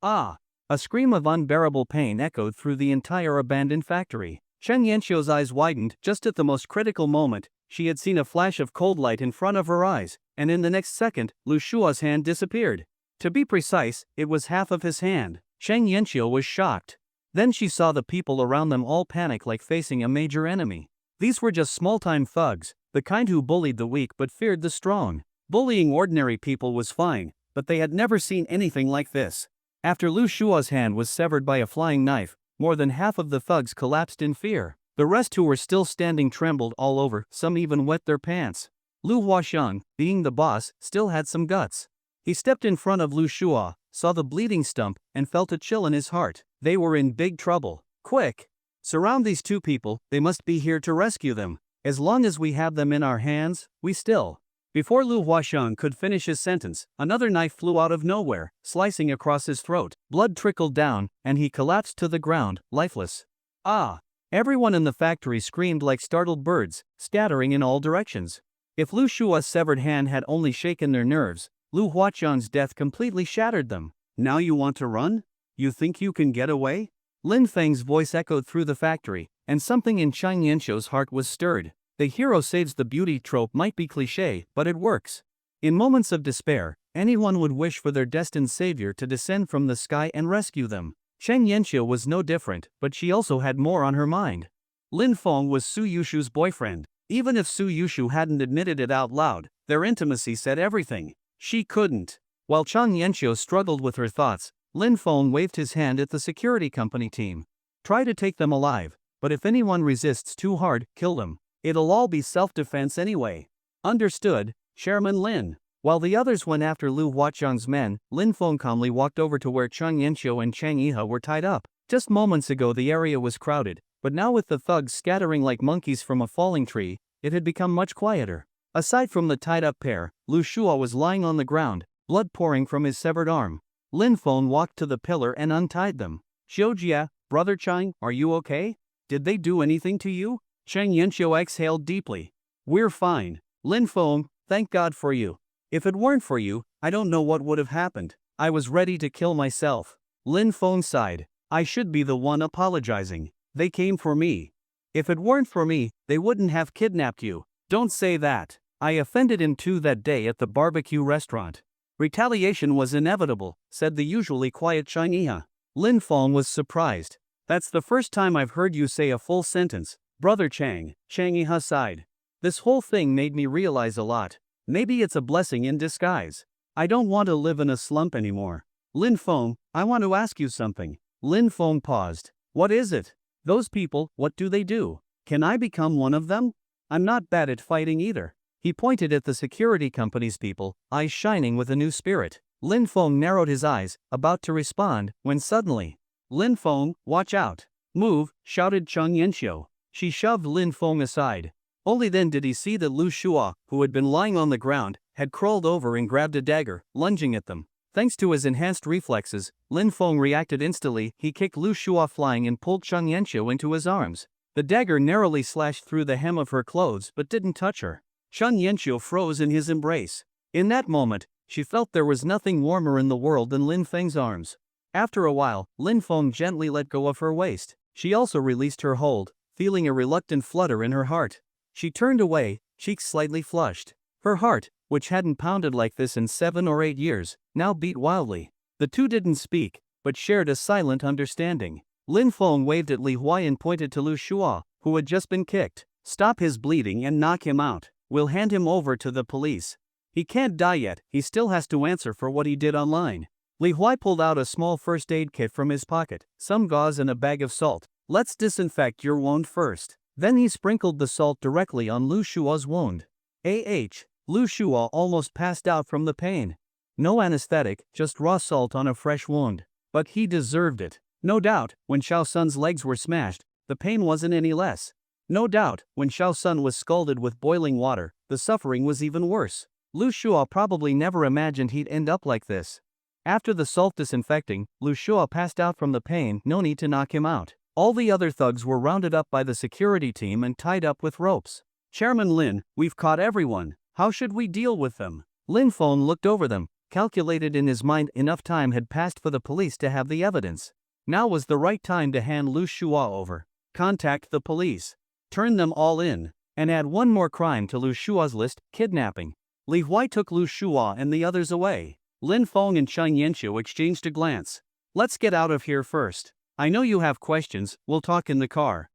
Ah! A scream of unbearable pain echoed through the entire abandoned factory. Chang Yanxiu's eyes widened just at the most critical moment. She had seen a flash of cold light in front of her eyes, and in the next second, Lu Shua's hand disappeared. To be precise, it was half of his hand. Chang Yanxiu was shocked. Then she saw the people around them all panic like facing a major enemy. These were just small-time thugs, the kind who bullied the weak but feared the strong. Bullying ordinary people was fine, but they had never seen anything like this. After Lu Shua's hand was severed by a flying knife, more than half of the thugs collapsed in fear. The rest who were still standing trembled all over, some even wet their pants. Lu Huaxiang, being the boss, still had some guts. He stepped in front of Lu Shua, saw the bleeding stump, and felt a chill in his heart. They were in big trouble. Quick! Surround these two people, they must be here to rescue them. As long as we have them in our hands, we still. Before Lu Huaxiang could finish his sentence, another knife flew out of nowhere, slicing across his throat. Blood trickled down, and he collapsed to the ground, lifeless. Ah! Everyone in the factory screamed like startled birds, scattering in all directions. If Lu Shua's severed hand had only shaken their nerves, Lu Huaxiang's death completely shattered them. Now you want to run? You think you can get away? Lin Feng's voice echoed through the factory, and something in Chang Yanxiu's heart was stirred. The hero saves the beauty trope might be cliché, but it works. In moments of despair, anyone would wish for their destined savior to descend from the sky and rescue them. Chang Yanxiu was no different, but she also had more on her mind. Lin Feng was Suyushu's boyfriend. Even if Suyushu hadn't admitted it out loud, their intimacy said everything. She couldn't. While Chang Yanxiu struggled with her thoughts, Lin Feng waved his hand at the security company team. Try to take them alive, but if anyone resists too hard, kill them. It'll all be self-defense anyway. Understood, Chairman Lin. While the others went after Lu Huaxiang's men, Lin Feng calmly walked over to where Chang Yanxiu and Chang Yihe were tied up. Just moments ago the area was crowded, but now with the thugs scattering like monkeys from a falling tree, it had become much quieter. Aside from the tied-up pair, Lu Shua was lying on the ground, blood pouring from his severed arm. Lin Feng walked to the pillar and untied them. Xiujia, Brother Chang, are you okay? Did they do anything to you? Chang Yanxiu exhaled deeply. We're fine. Lin Feng, Thank God for you. If it weren't for you, I don't know what would have happened. I was ready to kill myself. Lin Feng sighed. I should be the one apologizing. They came for me. If it weren't for me, they wouldn't have kidnapped you. Don't say that. I offended him too that day at the barbecue restaurant. Retaliation was inevitable, said the usually quiet Chang'e. Lin Feng was surprised. That's the first time I've heard you say a full sentence, Brother Chang, Chang'e sighed. This whole thing made me realize a lot. Maybe it's a blessing in disguise. I don't want to live in a slump anymore. Lin Feng, I want to ask you something. Lin Feng paused. What is it? Those people, what do they do? Can I become one of them? I'm not bad at fighting either. He pointed at the security company's people, eyes shining with a new spirit. Lin Feng narrowed his eyes, about to respond, when suddenly, Lin Feng, watch out. Move, shouted Cheng Yanxiu. She shoved Lin Feng aside. Only then did he see that Lu Shua, who had been lying on the ground, had crawled over and grabbed a dagger, lunging at them. Thanks to his enhanced reflexes, Lin Feng reacted instantly. He kicked Lu Shua flying and pulled Cheng Yanxiu into his arms. The dagger narrowly slashed through the hem of her clothes but didn't touch her. Cheng Yanxiu froze in his embrace. In that moment, she felt there was nothing warmer in the world than Lin Feng's arms. After a while, Lin Feng gently let go of her waist. She also released her hold, feeling a reluctant flutter in her heart. She turned away, cheeks slightly flushed. Her heart, which hadn't pounded like this in 7 or 8 years, now beat wildly. The two didn't speak, but shared a silent understanding. Lin Feng waved at Li Huai and pointed to Lu Shua, who had just been kicked. Stop his bleeding and knock him out. We'll hand him over to the police. He can't die yet, he still has to answer for what he did online. Li Huai pulled out a small first aid kit from his pocket, some gauze and a bag of salt. Let's disinfect your wound first. Then he sprinkled the salt directly on Lu Shua's wound. Lu Shua almost passed out from the pain. No anesthetic, just raw salt on a fresh wound. But he deserved it. No doubt, when Xiao Sun's legs were smashed, the pain wasn't any less. No doubt, when Xiao Sun was scalded with boiling water, the suffering was even worse. Lu Shua probably never imagined he'd end up like this. After the salt disinfecting, Lu Shua passed out from the pain. No need to knock him out. All the other thugs were rounded up by the security team and tied up with ropes. Chairman Lin, we've caught everyone. How should we deal with them? Lin Feng looked over them, calculated in his mind enough time had passed for the police to have the evidence. Now was the right time to hand Lu Shua over. Contact the police. Turn them all in. And add one more crime to Lu Shua's list, kidnapping. Li Huai took Lu Shua and the others away. Lin Feng and Cheng Yanxiu exchanged a glance. Let's get out of here first. I know you have questions, we'll talk in the car.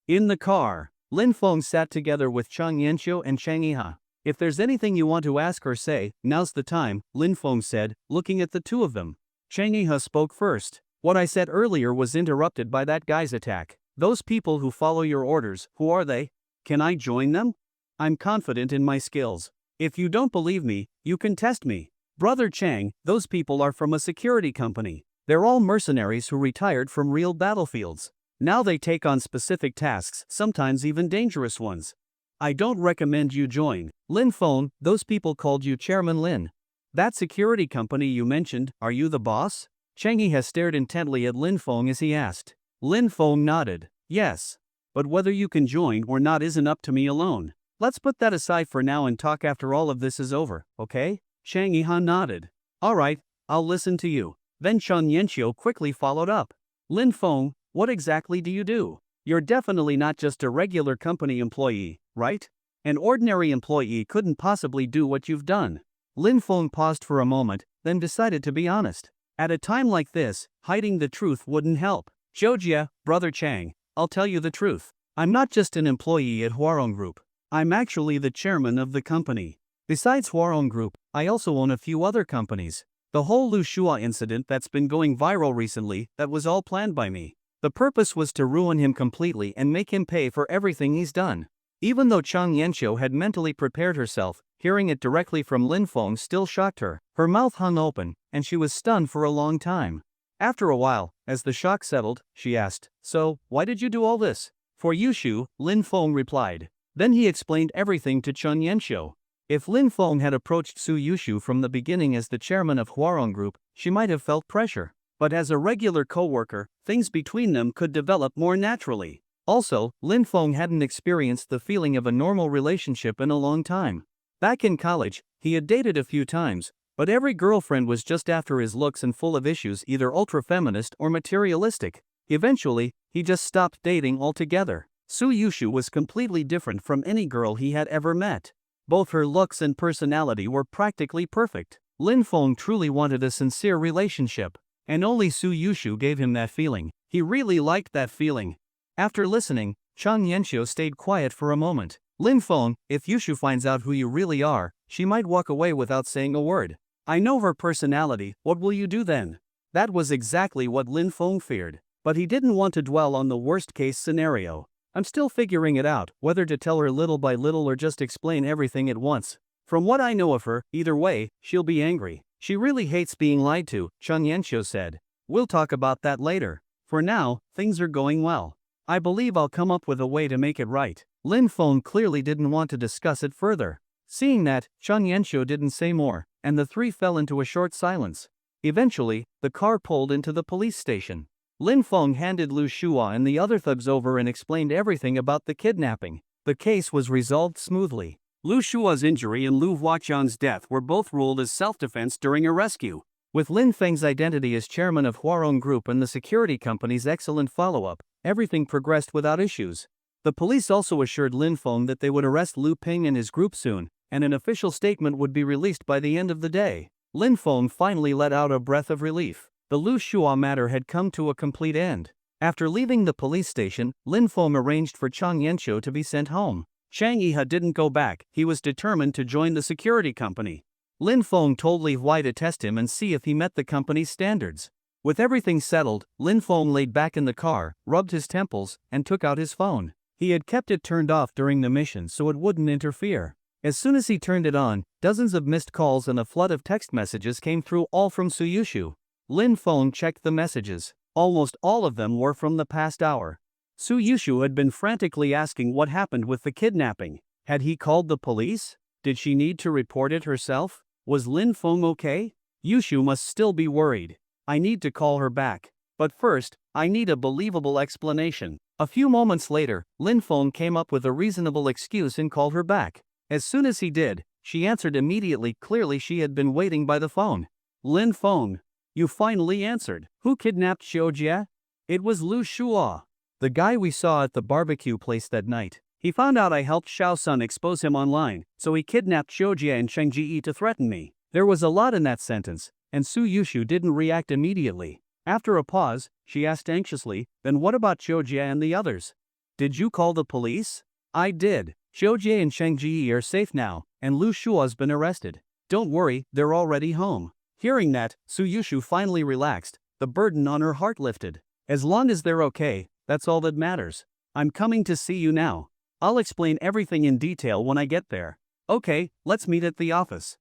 In the car, Lin Feng sat together with Cheng Yanxiu and Chang'e. If there's anything you want to ask or say, now's the time, Lin Feng said, looking at the two of them. Chang'e spoke first. What I said earlier was interrupted by that guy's attack. Those people who follow your orders, who are they? Can I join them? I'm confident in my skills. If you don't believe me, you can test me. Brother Chang, those people are from a security company. They're all mercenaries who retired from real battlefields. Now they take on specific tasks, sometimes even dangerous ones. I don't recommend you join. Lin Feng, those people called you Chairman Lin. That security company you mentioned, are you the boss? Chang'e stared intently at Lin Feng as he asked. Lin Feng nodded. Yes. But whether you can join or not isn't up to me alone. Let's put that aside for now and talk after all of this is over, okay? Chang'e nodded. Alright, I'll listen to you. Then Cheng Yanxiu quickly followed up. Lin Feng, what exactly do you do? You're definitely not just a regular company employee, right? An ordinary employee couldn't possibly do what you've done. Lin Feng paused for a moment, then decided to be honest. At a time like this, hiding the truth wouldn't help. Zhojia, Brother Chang, I'll tell you the truth. I'm not just an employee at Huarong Group. I'm actually the chairman of the company. Besides Huarong Group, I also own a few other companies. The whole Lu Shua incident that's been going viral recently, that was all planned by me. The purpose was to ruin him completely and make him pay for everything he's done. Even though Cheng Yanxiu had mentally prepared herself, hearing it directly from Lin Feng still shocked her. Her mouth hung open, and she was stunned for a long time. After a while, as the shock settled, she asked, So, why did you do all this? For Suyushu, Lin Feng replied. Then he explained everything to Cheng Yanxiu. If Lin Feng had approached Suyushu from the beginning as the chairman of Huarong Group, she might have felt pressure. But as a regular co-worker, things between them could develop more naturally. Also, Lin Feng hadn't experienced the feeling of a normal relationship in a long time. Back in college, he had dated a few times, but every girlfriend was just after his looks and full of issues, either ultra-feminist or materialistic. Eventually, he just stopped dating altogether. Suyushu was completely different from any girl he had ever met. Both her looks and personality were practically perfect. Lin Feng truly wanted a sincere relationship, and only Suyushu gave him that feeling. He really liked that feeling. After listening, Chang Yanxiu stayed quiet for a moment. Lin Feng, if Yushu finds out who you really are, she might walk away without saying a word. I know her personality, what will you do then? That was exactly what Lin Feng feared. But he didn't want to dwell on the worst-case scenario. I'm still figuring it out, whether to tell her little by little or just explain everything at once. From what I know of her, either way, she'll be angry. She really hates being lied to, Chang Yanxiu said. We'll talk about that later. For now, things are going well. I believe I'll come up with a way to make it right. Lin Feng clearly didn't want to discuss it further. Seeing that, Chang Yanxiu didn't say more, and the three fell into a short silence. Eventually, the car pulled into the police station. Lin Feng handed Lu Shua and the other thugs over and explained everything about the kidnapping. The case was resolved smoothly. Lu Shua's injury and Lu Huachan's death were both ruled as self-defense during a rescue. With Lin Feng's identity as chairman of Huarong Group and the security company's excellent follow-up, everything progressed without issues. The police also assured Lin Feng that they would arrest Lu Ping and his group soon, and an official statement would be released by the end of the day. Lin Feng finally let out a breath of relief. The Lu Shua matter had come to a complete end. After leaving the police station, Lin Feng arranged for Chang Yanxiu to be sent home. Chang Yiha didn't go back, he was determined to join the security company. Lin Feng told Li Huai to test him and see if he met the company's standards. With everything settled, Lin Feng laid back in the car, rubbed his temples, and took out his phone. He had kept it turned off during the mission so it wouldn't interfere. As soon as he turned it on, dozens of missed calls and a flood of text messages came through, all from Suyushu. Lin Feng checked the messages. Almost all of them were from the past hour. Suyushu had been frantically asking what happened with the kidnapping. Had he called the police? Did she need to report it herself? Was Lin Feng okay? Yushu must still be worried. I need to call her back. But first, I need a believable explanation. A few moments later, Lin Feng came up with a reasonable excuse and called her back. As soon as he did, she answered immediately. Clearly she had been waiting by the phone. Lin Feng, you finally answered. Who kidnapped Xiujie? It was Lu Shua, the guy we saw at the barbecue place that night. He found out I helped Xiao Sun expose him online, so he kidnapped Xiujie and Cheng Ji to threaten me. There was a lot in that sentence, and Suyushu didn't react immediately. After a pause, she asked anxiously, then what about Xiujie and the others? Did you call the police? I did. Xiujie and Cheng Ji are safe now, and Lu Shua's been arrested. Don't worry, they're already home. Hearing that, Suyushu finally relaxed, the burden on her heart lifted. As long as they're okay, that's all that matters. I'm coming to see you now. I'll explain everything in detail when I get there. Okay, let's meet at the office.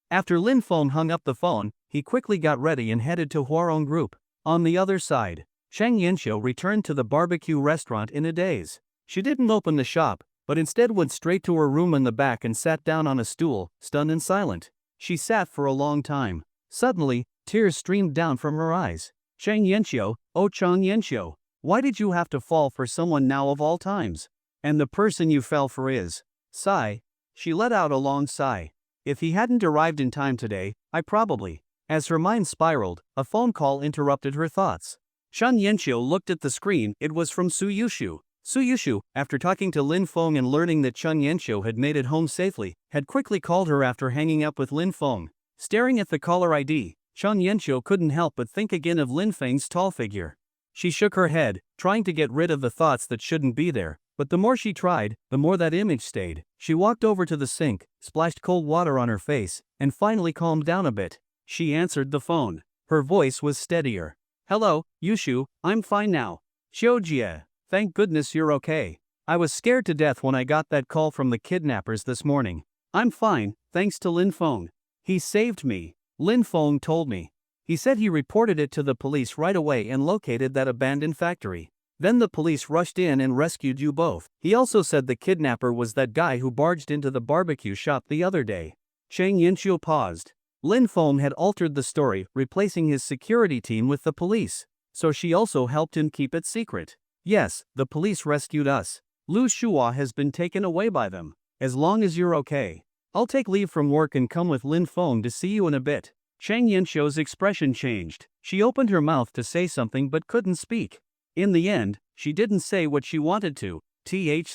After Lin Feng hung up the phone, he quickly got ready and headed to Huarong Group. On the other side, Chang Yanxiu returned to the barbecue restaurant in a daze. She didn't open the shop, but instead went straight to her room in the back and sat down on a stool, stunned and silent. She sat for a long time. Suddenly, tears streamed down from her eyes. Chang Yanxiu, oh Chang Yanxiu, why did you have to fall for someone now of all times? And the person you fell for is... Sigh. She let out a long sigh. If he hadn't arrived in time today, I probably... As her mind spiraled, a phone call interrupted her thoughts. Chang Yanxiu looked at the screen. It was from Suyushu. Suyushu, after talking to Lin Feng and learning that Chang Yanxiu had made it home safely, had quickly called her after hanging up with Lin Feng. Staring at the caller ID, Chang Yanxiu couldn't help but think again of Lin Feng's tall figure. She shook her head, trying to get rid of the thoughts that shouldn't be there, but the more she tried, the more that image stayed. She walked over to the sink, splashed cold water on her face, and finally calmed down a bit. She answered the phone. Her voice was steadier. Hello, Yushu, I'm fine now. Xiujie. Thank goodness you're okay. I was scared to death when I got that call from the kidnappers this morning. I'm fine, thanks to Lin Feng. He saved me. Lin Feng told me. He said he reported it to the police right away and located that abandoned factory. Then the police rushed in and rescued you both. He also said the kidnapper was that guy who barged into the barbecue shop the other day. Chang Yanxiu paused. Lin Feng had altered the story, replacing his security team with the police, so she also helped him keep it secret. Yes, the police rescued us. Lu Shua has been taken away by them. As long as you're okay. I'll take leave from work and come with Lin Feng to see you in a bit. Chang Yanxiu's expression changed. She opened her mouth to say something but couldn't speak. In the end, she didn't say what she wanted to.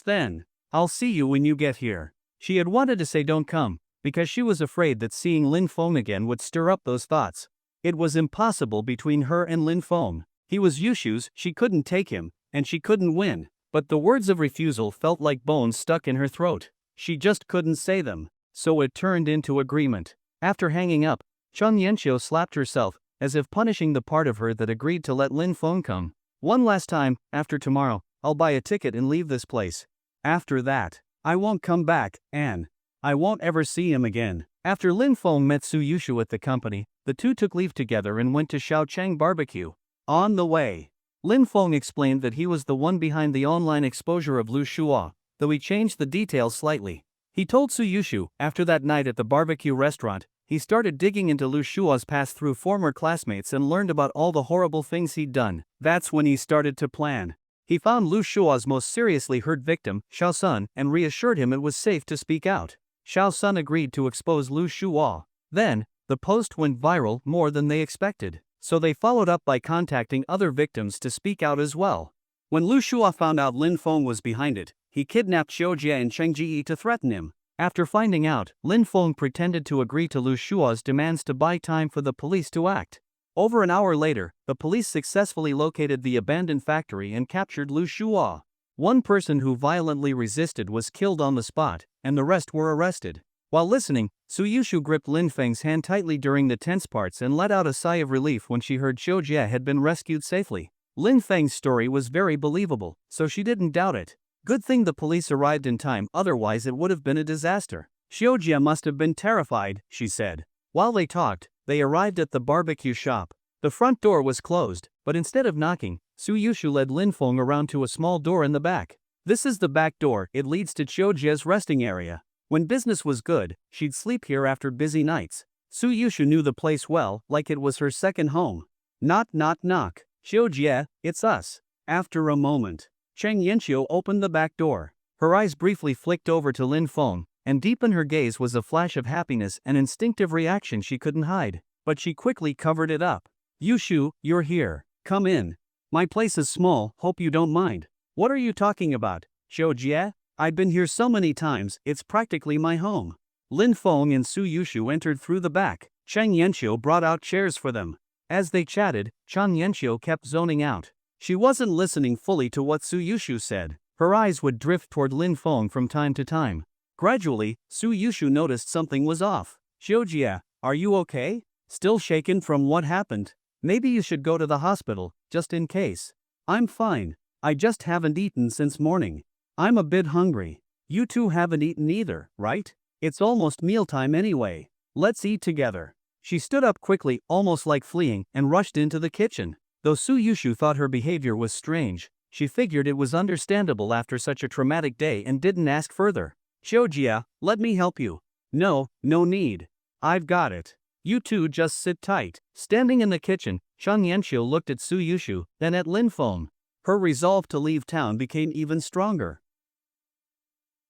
Then. I'll see you when you get here. She had wanted to say don't come, because she was afraid that seeing Lin Feng again would stir up those thoughts. It was impossible between her and Lin Feng. He was Yushu's, she couldn't take him, and she couldn't win. But the words of refusal felt like bones stuck in her throat. She just couldn't say them. So it turned into agreement. After hanging up, Chang Yanxiu slapped herself, as if punishing the part of her that agreed to let Lin Feng come. One last time, after tomorrow, I'll buy a ticket and leave this place. After that, I won't come back, and I won't ever see him again. After Lin Feng met Suyushu at the company, the two took leave together and went to Shaochang Barbecue. On the way, Lin Feng explained that he was the one behind the online exposure of Lu Shua, though he changed the details slightly. He told Suyushu, after that night at the barbecue restaurant, he started digging into Lu Shua's past through former classmates and learned about all the horrible things he'd done. That's when he started to plan. He found Lu Shua's most seriously hurt victim, Xiao Sun, and reassured him it was safe to speak out. Xiao Sun agreed to expose Lu Shua. Then, the post went viral more than they expected, so they followed up by contacting other victims to speak out as well. When Lu Shua found out Lin Feng was behind it, he kidnapped Xiu Jie and Cheng Ji to threaten him. After finding out, Lin Feng pretended to agree to Lu Shua's demands to buy time for the police to act. Over an hour later, the police successfully located the abandoned factory and captured Lu Shua. One person who violently resisted was killed on the spot, and the rest were arrested. While listening, Suyushu gripped Lin Feng's hand tightly during the tense parts and let out a sigh of relief when she heard Xiu Jie had been rescued safely. Lin Feng's story was very believable, so she didn't doubt it. Good thing the police arrived in time, otherwise it would have been a disaster. Xiu Jie must have been terrified, she said. While they talked, they arrived at the barbecue shop. The front door was closed, but instead of knocking, Suyushu led Lin Feng around to a small door in the back. This is the back door, it leads to Xiu Jie's resting area. When business was good, she'd sleep here after busy nights. Suyushu knew the place well, like it was her second home. Knock knock knock. Xiu Jie, it's us. After a moment, Cheng Yanxiu opened the back door. Her eyes briefly flicked over to Lin Feng, and deep in her gaze was a flash of happiness, an instinctive reaction she couldn't hide. But she quickly covered it up. Yushu, you're here. Come in. My place is small, hope you don't mind. What are you talking about, Xiu Jie? I've been here so many times, it's practically my home. Lin Feng and Suyushu entered through the back. Cheng Yanxiu brought out chairs for them. As they chatted, Cheng Yanxiu kept zoning out. She wasn't listening fully to what Suyushu said. Her eyes would drift toward Lin Feng from time to time. Gradually, Suyushu noticed something was off. Xiu Jie, are you okay? Still shaken from what happened? Maybe you should go to the hospital, just in case. I'm fine. I just haven't eaten since morning. I'm a bit hungry. You two haven't eaten either, right? It's almost mealtime anyway. Let's eat together. She stood up quickly, almost like fleeing, and rushed into the kitchen. Though Suyushu thought her behavior was strange, she figured it was understandable after such a traumatic day and didn't ask further. Xiu Jie, let me help you. No need. I've got it. You two just sit tight. Standing in the kitchen, Cheng Yanxiu looked at Suyushu, then at Lin Feng. Her resolve to leave town became even stronger.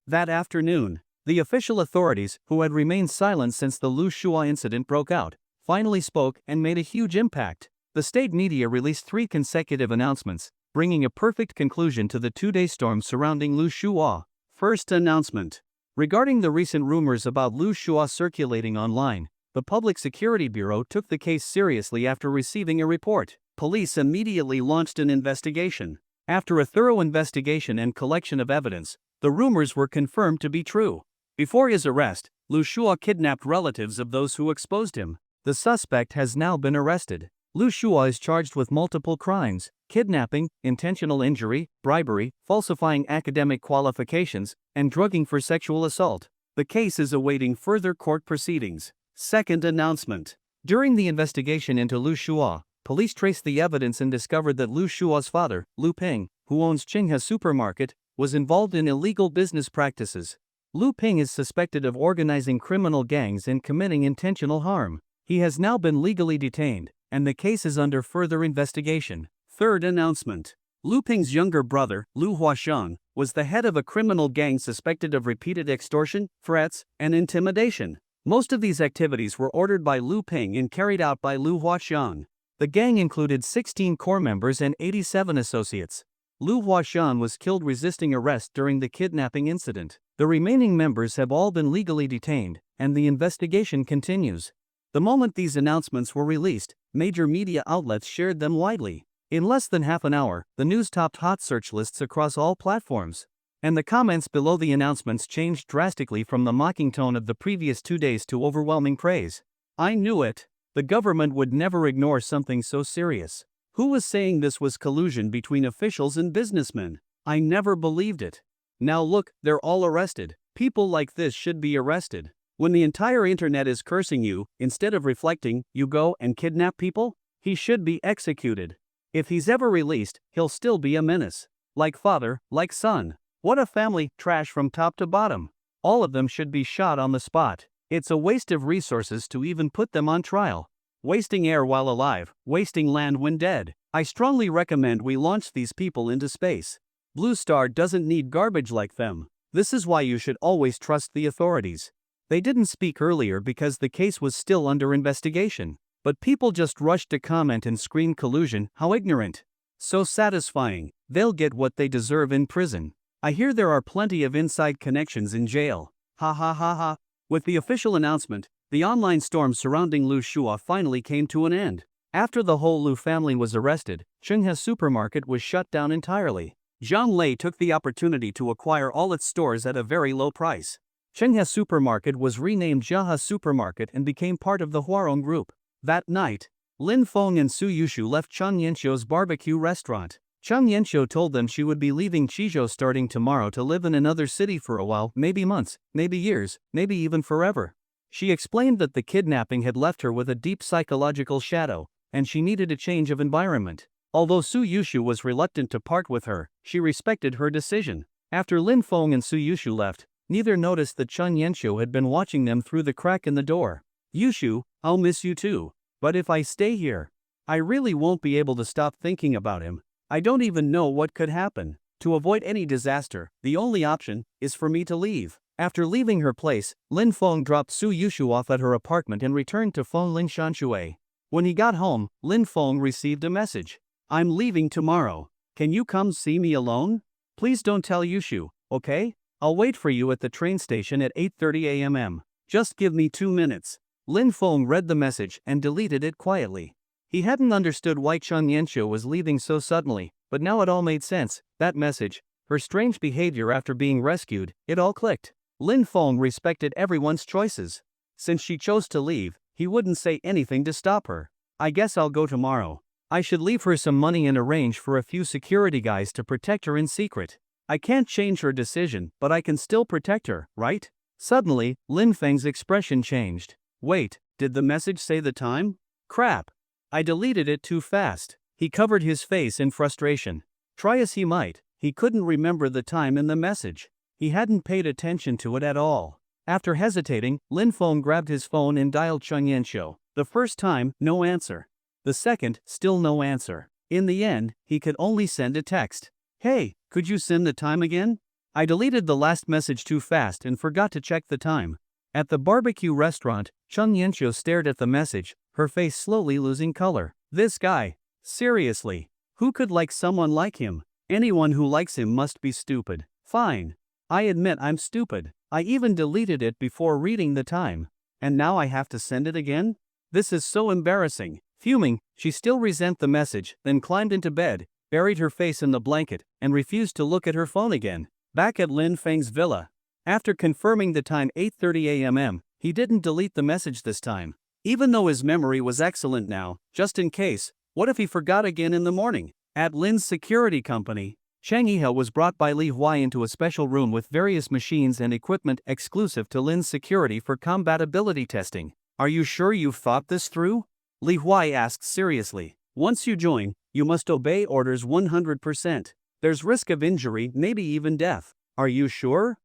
That afternoon, the official authorities, who had remained silent since the Lu Shua incident broke out, finally spoke and made a huge impact. The state media released 3 consecutive announcements, bringing a perfect conclusion to the 2-day storm surrounding Lu Shua. First announcement. Regarding the recent rumors about Lu Shua circulating online, the Public Security Bureau took the case seriously after receiving a report. Police immediately launched an investigation. After a thorough investigation and collection of evidence, the rumors were confirmed to be true. Before his arrest, Lu Shua kidnapped relatives of those who exposed him. The suspect has now been arrested. Lu Shua is charged with multiple crimes: kidnapping, intentional injury, bribery, falsifying academic qualifications, and drugging for sexual assault. The case is awaiting further court proceedings. Second announcement. During the investigation into Lu Shua, police traced the evidence and discovered that Lu Shua's father, Lu Ping, who owns Qinghe Supermarket, was involved in illegal business practices. Lu Ping is suspected of organizing criminal gangs and committing intentional harm. He has now been legally detained, and the case is under further investigation. Third announcement. Lu Ping's younger brother, Lu Huasheng, was the head of a criminal gang suspected of repeated extortion, threats, and intimidation. Most of these activities were ordered by Lu Ping and carried out by Lu Huasheng. The gang included 16 core members and 87 associates. Lu Huasheng was killed resisting arrest during the kidnapping incident. The remaining members have all been legally detained, and the investigation continues. The moment these announcements were released, major media outlets shared them widely. In less than half an hour, the news topped hot search lists across all platforms. And the comments below the announcements changed drastically from the mocking tone of the previous 2 days to overwhelming praise. I knew it. The government would never ignore something so serious. Who was saying this was collusion between officials and businessmen? I never believed it. Now look, they're all arrested. People like this should be arrested. When the entire internet is cursing you, instead of reflecting, you go and kidnap people? He should be executed. If he's ever released, he'll still be a menace. Like father, like son. What a family, trash from top to bottom. All of them should be shot on the spot. It's a waste of resources to even put them on trial. Wasting air while alive, wasting land when dead. I strongly recommend we launch these people into space. Blue Star doesn't need garbage like them. This is why you should always trust the authorities. They didn't speak earlier because the case was still under investigation. But people just rushed to comment and scream collusion. How ignorant. So satisfying. They'll get what they deserve in prison. I hear there are plenty of inside connections in jail. Ha ha ha ha. With the official announcement, the online storm surrounding Lu Shua finally came to an end. After the whole Lu family was arrested, Chenghe supermarket was shut down entirely. Zhang Lei took the opportunity to acquire all its stores at a very low price. Chenghe supermarket was renamed Jiahe supermarket and became part of the Huarong group. That night, Lin Feng and Suyushu left Chang Yanxiu's barbecue restaurant. Chang Yanxiu told them she would be leaving Qizhou starting tomorrow to live in another city for a while, maybe months, maybe years, maybe even forever. She explained that the kidnapping had left her with a deep psychological shadow, and she needed a change of environment. Although Suyushu was reluctant to part with her, she respected her decision. After Lin Feng and Suyushu left, neither noticed that Chang Yanxiu had been watching them through the crack in the door. Yushu, I'll miss you too. But if I stay here, I really won't be able to stop thinking about him. I don't even know what could happen. To avoid any disaster, the only option is for me to leave. After leaving her place, Lin Feng dropped Suyushu off at her apartment and returned to Fengling Shanshui. When he got home, Lin Feng received a message. I'm leaving tomorrow. Can you come see me alone? Please don't tell Yushu, okay? I'll wait for you at the train station at 8:30 a.m. Just give me 2 minutes. Lin Feng read the message and deleted it quietly. He hadn't understood why Chang Yanxiu was leaving so suddenly, but now it all made sense. That message, her strange behavior after being rescued, it all clicked. Lin Feng respected everyone's choices. Since she chose to leave, he wouldn't say anything to stop her. I guess I'll go tomorrow. I should leave her some money and arrange for a few security guys to protect her in secret. I can't change her decision, but I can still protect her, right? Suddenly, Lin Feng's expression changed. Wait, did the message say the time? Crap. I deleted it too fast. He covered his face in frustration. Try as he might, he couldn't remember the time in the message. He hadn't paid attention to it at all. After hesitating, Lin Feng grabbed his phone and dialed Chang Yanxiu. The first time, no answer. The second, still no answer. In the end, he could only send a text. Hey, could you send the time again? I deleted the last message too fast and forgot to check the time. At the barbecue restaurant, Chang Yanxiu stared at the message, her face slowly losing color. This guy. Seriously. Who could like someone like him? Anyone who likes him must be stupid. Fine. I admit I'm stupid. I even deleted it before reading the time. And now I have to send it again? This is so embarrassing. Fuming, she still resent the message, then climbed into bed, buried her face in the blanket, and refused to look at her phone again. Back at Lin Feng's villa. After confirming the time 8:30 a.m., he didn't delete the message this time. Even though his memory was excellent now, just in case, what if he forgot again in the morning? At Lin's security company, Chang Yihe was brought by Li Huai into a special room with various machines and equipment exclusive to Lin's security for compatibility testing. Are you sure you've thought this through? Li Huai asked seriously. Once you join, you must obey orders 100%. There's risk of injury, maybe even death. Are you sure?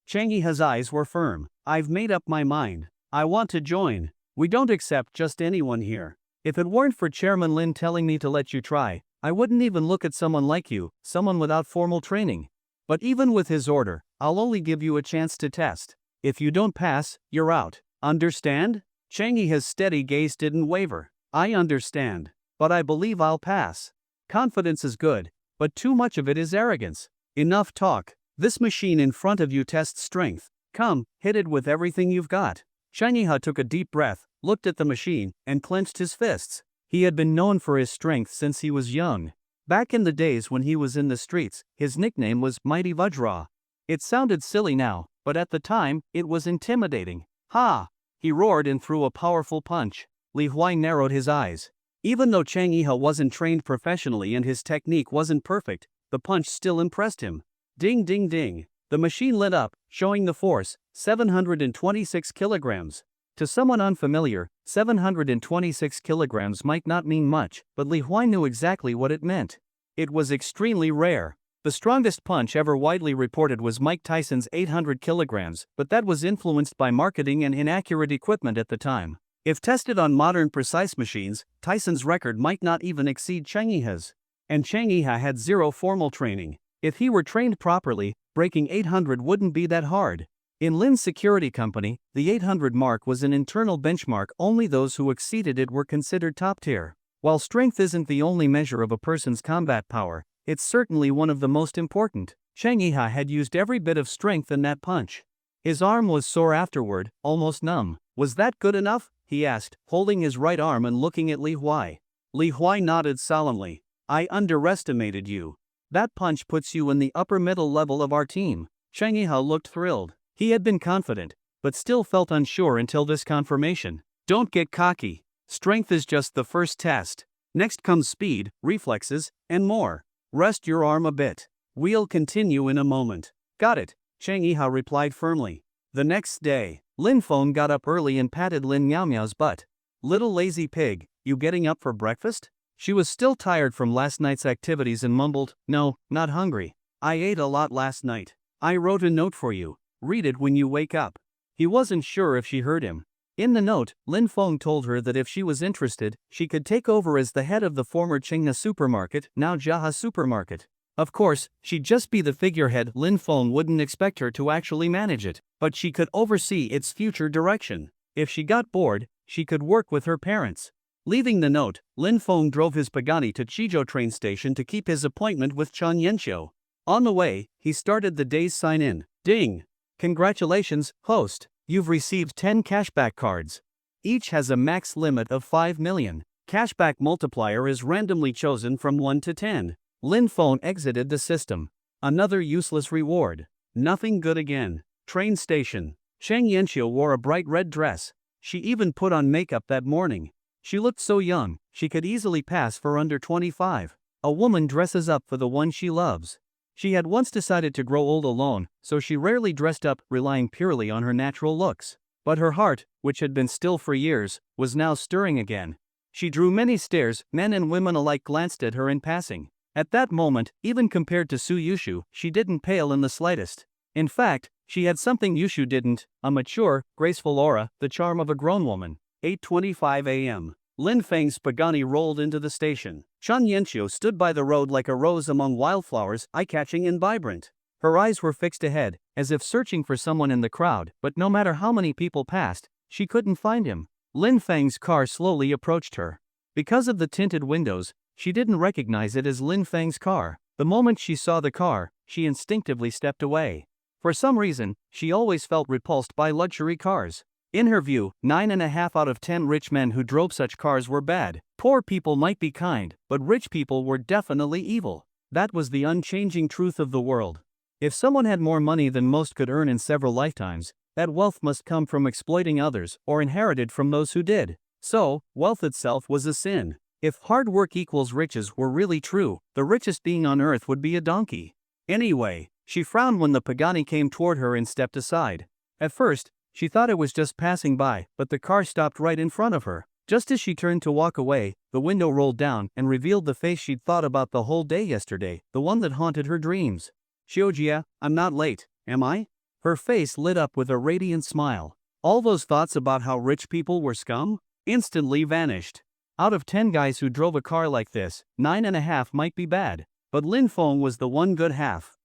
Chang Yihe's eyes were firm. I've made up my mind. I want to join. We don't accept just anyone here. If it weren't for Chairman Lin telling me to let you try, I wouldn't even look at someone like you, someone without formal training. But even with his order, I'll only give you a chance to test. If you don't pass, you're out. Understand? Chang Yi's steady gaze didn't waver. I understand. But I believe I'll pass. Confidence is good, but too much of it is arrogance. Enough talk. This machine in front of you tests strength. Come, hit it with everything you've got. Chang Yi took a deep breath, looked at the machine, and clenched his fists. He had been known for his strength since he was young. Back in the days when he was in the streets, his nickname was Mighty Vajra. It sounded silly now, but at the time, it was intimidating. Ha! He roared and threw a powerful punch. Li Huai narrowed his eyes. Even though Chang Yi wasn't trained professionally and his technique wasn't perfect, the punch still impressed him. Ding ding ding. The machine lit up, showing the force, 726 kilograms. To someone unfamiliar, 726 kilograms might not mean much, but Li Huai knew exactly what it meant. It was extremely rare. The strongest punch ever widely reported was Mike Tyson's 800 kilograms, but that was influenced by marketing and inaccurate equipment at the time. If tested on modern precise machines, Tyson's record might not even exceed Chang Yi's. And Chang Yi had zero formal training. If he were trained properly, breaking 800 wouldn't be that hard. In Lin's security company, the 800 mark was an internal benchmark. Only those who exceeded it were considered top tier. While strength isn't the only measure of a person's combat power, it's certainly one of the most important. Chang Yi had used every bit of strength in that punch. His arm was sore afterward, almost numb. Was that good enough? He asked, holding his right arm and looking at Li Huai. Li Huai nodded solemnly. I underestimated you. That punch puts you in the upper middle level of our team. Chang Yi looked thrilled. He had been confident, but still felt unsure until this confirmation. Don't get cocky. Strength is just the first test. Next comes speed, reflexes, and more. Rest your arm a bit. We'll continue in a moment. Got it, Chang Yi replied firmly. The next day, Lin Feng got up early and patted Lin Miao Miao's butt. Little lazy pig, you getting up for breakfast? She was still tired from last night's activities and mumbled, no, not hungry. I ate a lot last night. I wrote a note for you. Read it when you wake up. He wasn't sure if she heard him. In the note, Lin Feng told her that if she was interested, she could take over as the head of the former Qingna supermarket, now Jiaha supermarket. Of course, she'd just be the figurehead. Lin Feng wouldn't expect her to actually manage it, but she could oversee its future direction. If she got bored, she could work with her parents. Leaving the note, Lin Feng drove his Pagani to Chizhou train station to keep his appointment with Chen Yanqiu. On the way, he started the day's sign-in. Ding! Congratulations, host. You've received 10 cashback cards. Each has a max limit of 5 million. Cashback multiplier is randomly chosen from 1 to 10. Lin Feng exited the system. Another useless reward. Nothing good again. Train station. Chang Yanqiu wore a bright red dress. She even put on makeup that morning. She looked so young, she could easily pass for under 25. A woman dresses up for the one she loves. She had once decided to grow old alone, so she rarely dressed up, relying purely on her natural looks. But her heart, which had been still for years, was now stirring again. She drew many stares. Men and women alike glanced at her in passing. At that moment, even compared to Suyushu, she didn't pale in the slightest. In fact, she had something Yushu didn't, a mature, graceful aura, the charm of a grown woman. 8:25 a.m. Lin Feng's Pagani rolled into the station. Chen Yanqiu stood by the road like a rose among wildflowers, eye-catching and vibrant. Her eyes were fixed ahead, as if searching for someone in the crowd, but no matter how many people passed, she couldn't find him. Lin Feng's car slowly approached her. Because of the tinted windows, she didn't recognize it as Lin Feng's car. The moment she saw the car, she instinctively stepped away. For some reason, she always felt repulsed by luxury cars. In her view, 9.5 out of 10 rich men who drove such cars were bad. Poor people might be kind, but rich people were definitely evil. That was the unchanging truth of the world. If someone had more money than most could earn in several lifetimes, that wealth must come from exploiting others or inherited from those who did. So, wealth itself was a sin. If hard work equals riches were really true, the richest being on earth would be a donkey. Anyway, she frowned when the Pagani came toward her and stepped aside. At first, she thought it was just passing by, but the car stopped right in front of her. Just as she turned to walk away, the window rolled down and revealed the face she'd thought about the whole day yesterday, the one that haunted her dreams. Xiujia, I'm not late, am I? Her face lit up with a radiant smile. All those thoughts about how rich people were scum instantly vanished. Out of 10 guys who drove a car like this, 9.5 might be bad, but Lin Feng was the one good half.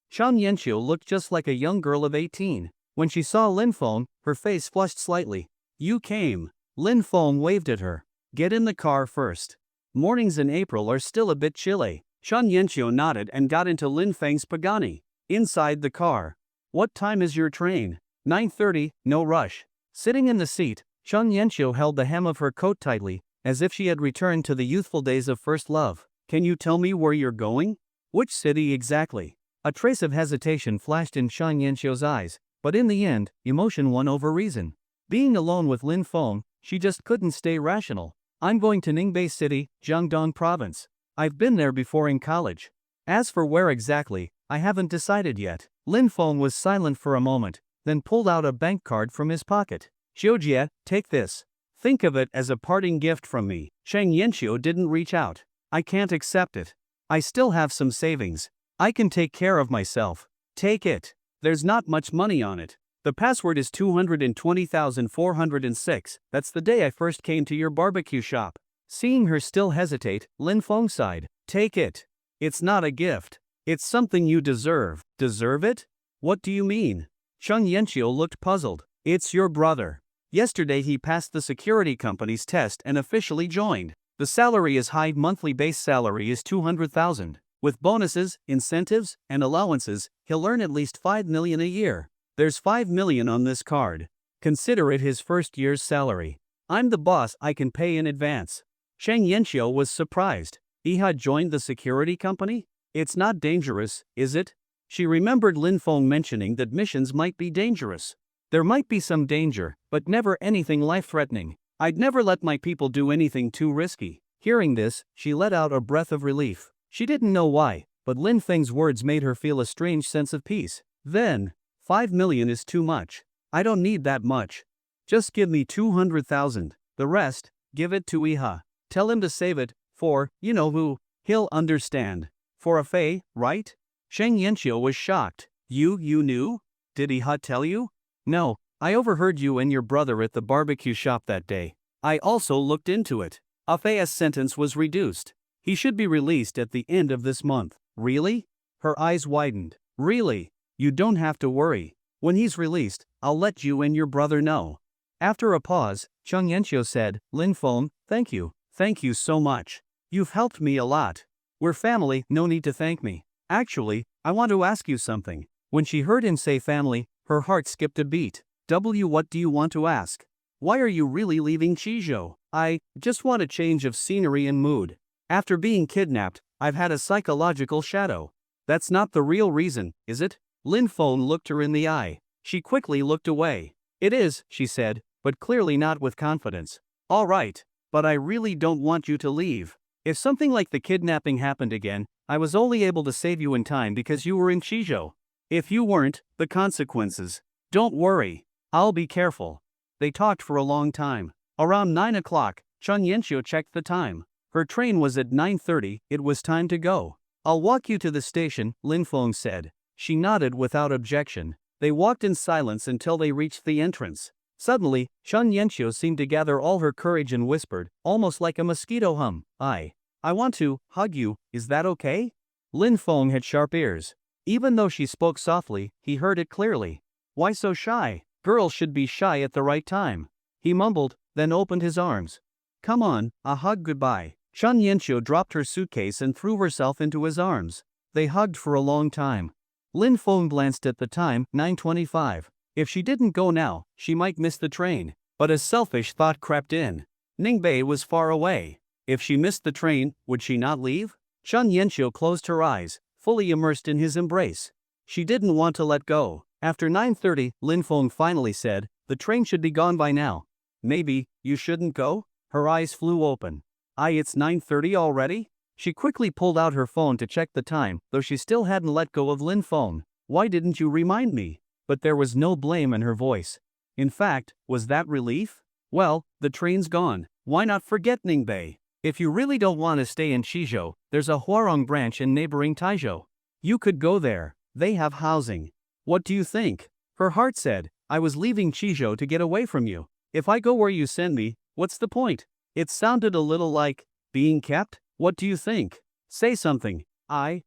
Shan Yanxiu looked just like a young girl of 18. When she saw Lin Feng, her face flushed slightly. You came. Lin Feng waved at her. Get in the car first. Mornings in April are still a bit chilly. Shan Yanxiu nodded and got into Lin Feng's Pagani. Inside the car. What time is your train? 9:30, no rush. Sitting in the seat, Shan Yanxiu held the hem of her coat tightly, as if she had returned to the youthful days of first love. Can you tell me where you're going? Which city exactly? A trace of hesitation flashed in Shan Yanxiu's eyes, but in the end, emotion won over reason. Being alone with Lin Feng, she just couldn't stay rational. I'm going to Ningbei City, Jiangdong Province. I've been there before in college. As for where exactly, I haven't decided yet. Lin Feng was silent for a moment, then pulled out a bank card from his pocket. Xiujie, take this. Think of it as a parting gift from me. Shan Yanxiu didn't reach out. I can't accept it. I still have some savings. I can take care of myself. Take it. There's not much money on it. The password is 220,406. That's the day I first came to your barbecue shop. Seeing her still hesitate, Lin Feng sighed. Take it. It's not a gift. It's something you deserve. Deserve it? What do you mean? Shan Yanxiu looked puzzled. It's your brother. Yesterday he passed the security company's test and officially joined. The salary is high. Monthly base salary is 200,000. With bonuses, incentives, and allowances, he'll earn at least 5 million a year. There's 5 million on this card. Consider it his first year's salary. I'm the boss. I can pay in advance. Shan Yanxiu was surprised. He had joined the security company? It's not dangerous, is it? She remembered Lin Feng mentioning that missions might be dangerous. There might be some danger, but never anything life-threatening. I'd never let my people do anything too risky. Hearing this, she let out a breath of relief. She didn't know why, but Lin Feng's words made her feel a strange sense of peace. Then, 5 million is too much. I don't need that much. Just give me 200,000. The rest, give it to Iha. Tell him to save it, for, you know who. He'll understand. For a Fei, right? Shan Yanxiu was shocked. You knew? Did Iha tell you? No, I overheard you and your brother at the barbecue shop that day. I also looked into it. A Fei's sentence was reduced. He should be released at the end of this month. Really? Her eyes widened. Really? You don't have to worry. When he's released, I'll let you and your brother know. After a pause, Shan Yanxiu said, Lin Feng, thank you. Thank you so much. You've helped me a lot. We're family, no need to thank me. Actually, I want to ask you something. When she heard him say family, her heart skipped a beat. What do you want to ask? Why are you really leaving Chizhou? I just want a change of scenery and mood. After being kidnapped, I've had a psychological shadow. That's not the real reason, is it? Lin Feng looked her in the eye. She quickly looked away. It is, she said, but clearly not with confidence. All right, but I really don't want you to leave. If something like the kidnapping happened again, I was only able to save you in time because you were in Chizhou. If you weren't, the consequences. Don't worry. I'll be careful. They talked for a long time. Around 9 o'clock, Shan Yanxiu checked the time. Her train was at 9:30, it was time to go. I'll walk you to the station, Lin Feng said. She nodded without objection. They walked in silence until they reached the entrance. Suddenly, Shan Yanxiu seemed to gather all her courage and whispered, almost like a mosquito hum, I want to hug you, is that okay? Lin Feng had sharp ears. Even though she spoke softly, he heard it clearly. Why so shy? Girls should be shy at the right time. He mumbled, then opened his arms. Come on, a hug goodbye. Shan Yanxiu dropped her suitcase and threw herself into his arms. They hugged for a long time. Lin Feng glanced at the time, 9:25. If she didn't go now, she might miss the train. But a selfish thought crept in. Ningbei was far away. If she missed the train, would she not leave? Shan Yanxiu closed her eyes, fully immersed in his embrace. She didn't want to let go. After 9:30, Lin Feng finally said, the train should be gone by now. Maybe, you shouldn't go? Her eyes flew open. It's 9:30 already? She quickly pulled out her phone to check the time, though she still hadn't let go of Lin Feng. Why didn't you remind me? But there was no blame in her voice. In fact, was that relief? Well, the train's gone. Why not forget Ningbei? If you really don't want to stay in Chizhou, there's a Huarong branch in neighboring Taizhou. You could go there. They have housing. What do you think? Her heart said, I was leaving Chizhou to get away from you. If I go where you send me, what's the point? It sounded a little like, being kept? What do you think? Say something. I.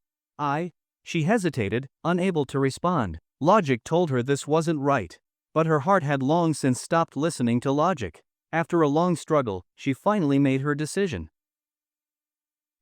She hesitated, unable to respond. Logic told her this wasn't right. But her heart had long since stopped listening to logic. After a long struggle, she finally made her decision.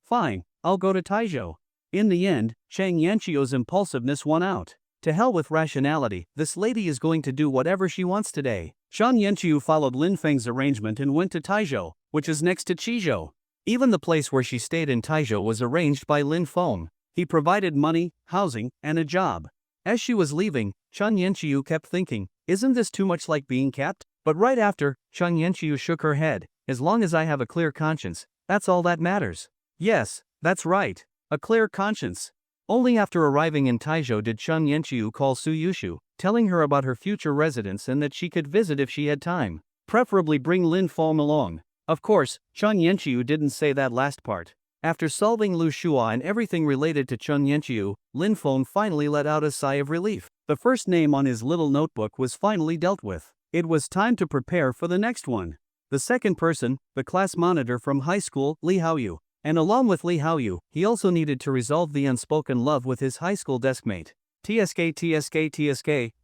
Fine, I'll go to Taizhou. In the end, Chang Yanchio's impulsiveness won out. To hell with rationality, this lady is going to do whatever she wants today. Chang Yanchiu followed Lin Feng's arrangement and went to Taizhou, which is next to Qizhou. Even the place where she stayed in Taizhou was arranged by Lin Feng. He provided money, housing, and a job. As she was leaving, Chang Yanchiu kept thinking, isn't this too much like being kept? But right after, Chang Yanchiu shook her head. As long as I have a clear conscience, that's all that matters. Yes, that's right. A clear conscience. Only after arriving in Taizhou did Chang Yanchiu call Suyushu, telling her about her future residence and that she could visit if she had time. Preferably bring Lin Feng along. Of course, Chang Yanchiu didn't say that last part. After solving Lu Shua and everything related to Chang Yanchiu, Lin Feng finally let out a sigh of relief. The first name on his little notebook was finally dealt with. It was time to prepare for the next one. The second person, the class monitor from high school, Li Haoyu. And along with Li Haoyu, he also needed to resolve the unspoken love with his high school deskmate. TSK,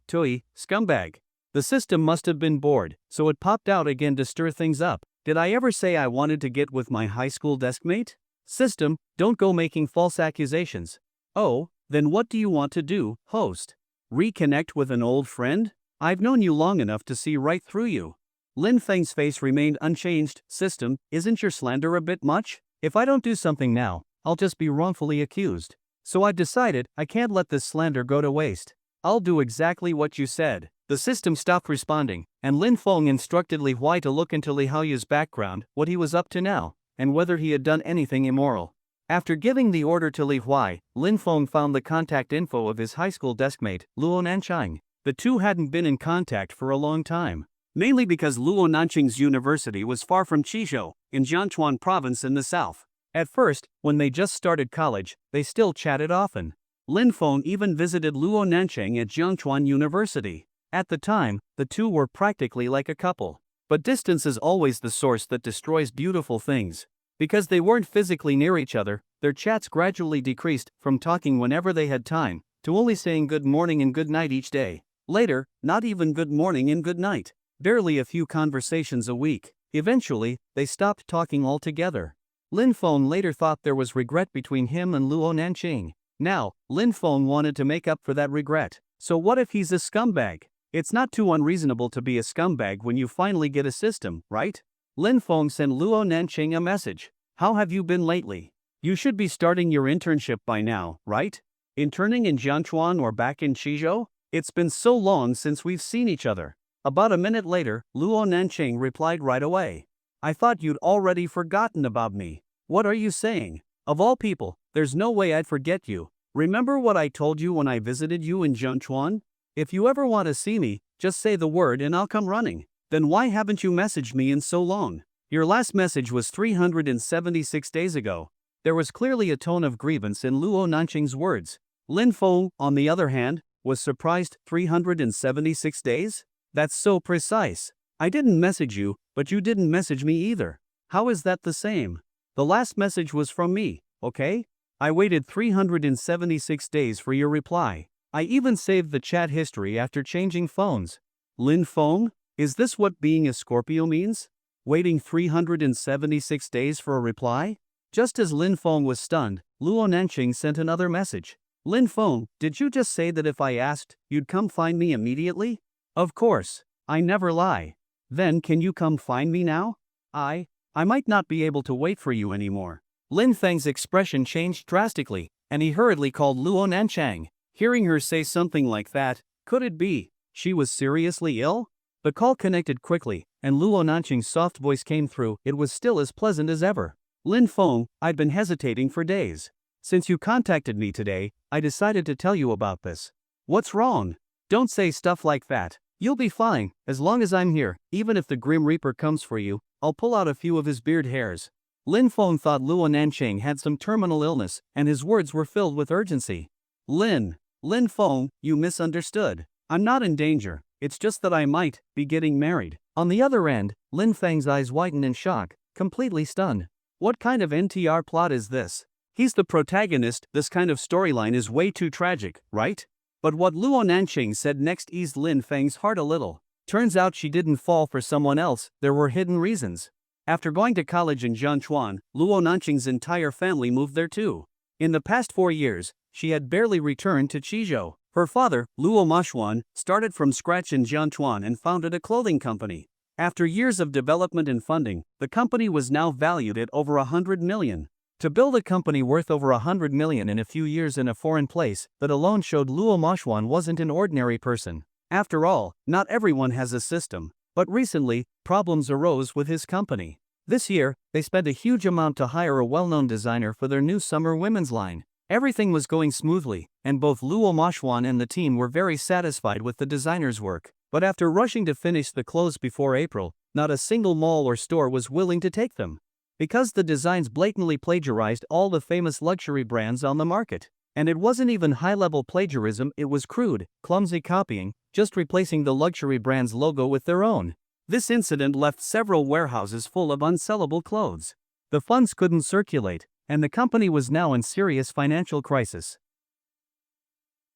Tui, scumbag. The system must have been bored, so it popped out again to stir things up. Did I ever say I wanted to get with my high school deskmate? System, don't go making false accusations. Oh, then what do you want to do, host? Reconnect with an old friend? I've known you long enough to see right through you. Lin Feng's face remained unchanged. System, isn't your slander a bit much? If I don't do something now, I'll just be wrongfully accused. So I've decided I can't let this slander go to waste. I'll do exactly what you said. The system stopped responding, and Lin Feng instructed Li Hui to look into Li Haoyu's background, what he was up to now, and whether he had done anything immoral. After giving the order to Li Hui, Lin Feng found the contact info of his high school deskmate, Luo Nanchang. The two hadn't been in contact for a long time. Mainly because Luo Nanchang's university was far from Qizhou, in Jianchuan province in the south. At first, when they just started college, they still chatted often. Lin Feng even visited Luo Nanchang at Jianchuan University. At the time, the two were practically like a couple. But distance is always the source that destroys beautiful things. Because they weren't physically near each other, their chats gradually decreased from talking whenever they had time, to only saying good morning and good night each day. Later, not even good morning and good night. Barely a few conversations a week. Eventually, they stopped talking altogether. Lin Feng later thought there was regret between him and Luo Nanchang. Now, Lin Feng wanted to make up for that regret. So what if he's a scumbag? It's not too unreasonable to be a scumbag when you finally get a system, right? Lin Feng sent Luo Nanchang a message. How have you been lately? You should be starting your internship by now, right? Interning in Jianchuan or back in Qizhou? It's been so long since we've seen each other. About a minute later, Luo Nanchang replied right away. I thought you'd already forgotten about me. What are you saying? Of all people, there's no way I'd forget you. Remember what I told you when I visited you in Jianchuan? If you ever want to see me, just say the word and I'll come running. Then why haven't you messaged me in so long? Your last message was 376 days ago. There was clearly a tone of grievance in Luo Nanchang's words. Lin Feng, on the other hand, was surprised. 376 days? That's so precise. I didn't message you, but you didn't message me either. How is that the same? The last message was from me, okay? I waited 376 days for your reply. I even saved the chat history after changing phones. Lin Feng, is this what being a Scorpio means? Waiting 376 days for a reply? Just as Lin Feng was stunned, Luo Nanchang sent another message. Lin Feng, did you just say that if I asked, you'd come find me immediately? Of course, I never lie. Then can you come find me now? I might not be able to wait for you anymore. Lin Feng's expression changed drastically, and he hurriedly called Luo Nanchang. Hearing her say something like that, could it be she was seriously ill? The call connected quickly, and Luo Nanchang's soft voice came through. It was still as pleasant as ever. Lin Feng, I'd been hesitating for days. Since you contacted me today, I decided to tell you about this. What's wrong? Don't say stuff like that. You'll be fine, as long as I'm here. Even if the Grim Reaper comes for you, I'll pull out a few of his beard hairs. Lin Feng thought Luo Nanchang had some terminal illness, and his words were filled with urgency. Lin Feng, you misunderstood. I'm not in danger, it's just that I might be getting married. On the other end, Lin Feng's eyes widened in shock. completely stunned. What kind of NTR plot is this? He's the protagonist, this kind of storyline is way too tragic, right? But what Luo Nanqing said next eased Lin Feng's heart a little. Turns out she didn't fall for someone else, there were hidden reasons. After going to college in Jianchuan, Luo Nanqing's entire family moved there too. In the past 4 years, she had barely returned to Qizhou. Her father, Luo Mashuan, started from scratch in Jianchuan and founded a clothing company. After years of development and funding, the company was now valued at over 100 million. To build a company worth over 100 million in a few years in a foreign place, that alone showed Luo Mashuan wasn't an ordinary person. After all, not everyone has a system. But recently, problems arose with his company. This year, they spent a huge amount to hire a well-known designer for their new summer women's line. Everything was going smoothly, and both Luo Mashuan and the team were very satisfied with the designer's work. But after rushing to finish the clothes before April, not a single mall or store was willing to take them. Because the designs blatantly plagiarized all the famous luxury brands on the market. And it wasn't even high-level plagiarism, it was crude, clumsy copying, just replacing the luxury brand's logo with their own. This incident left several warehouses full of unsellable clothes. The funds couldn't circulate, and the company was now in serious financial crisis.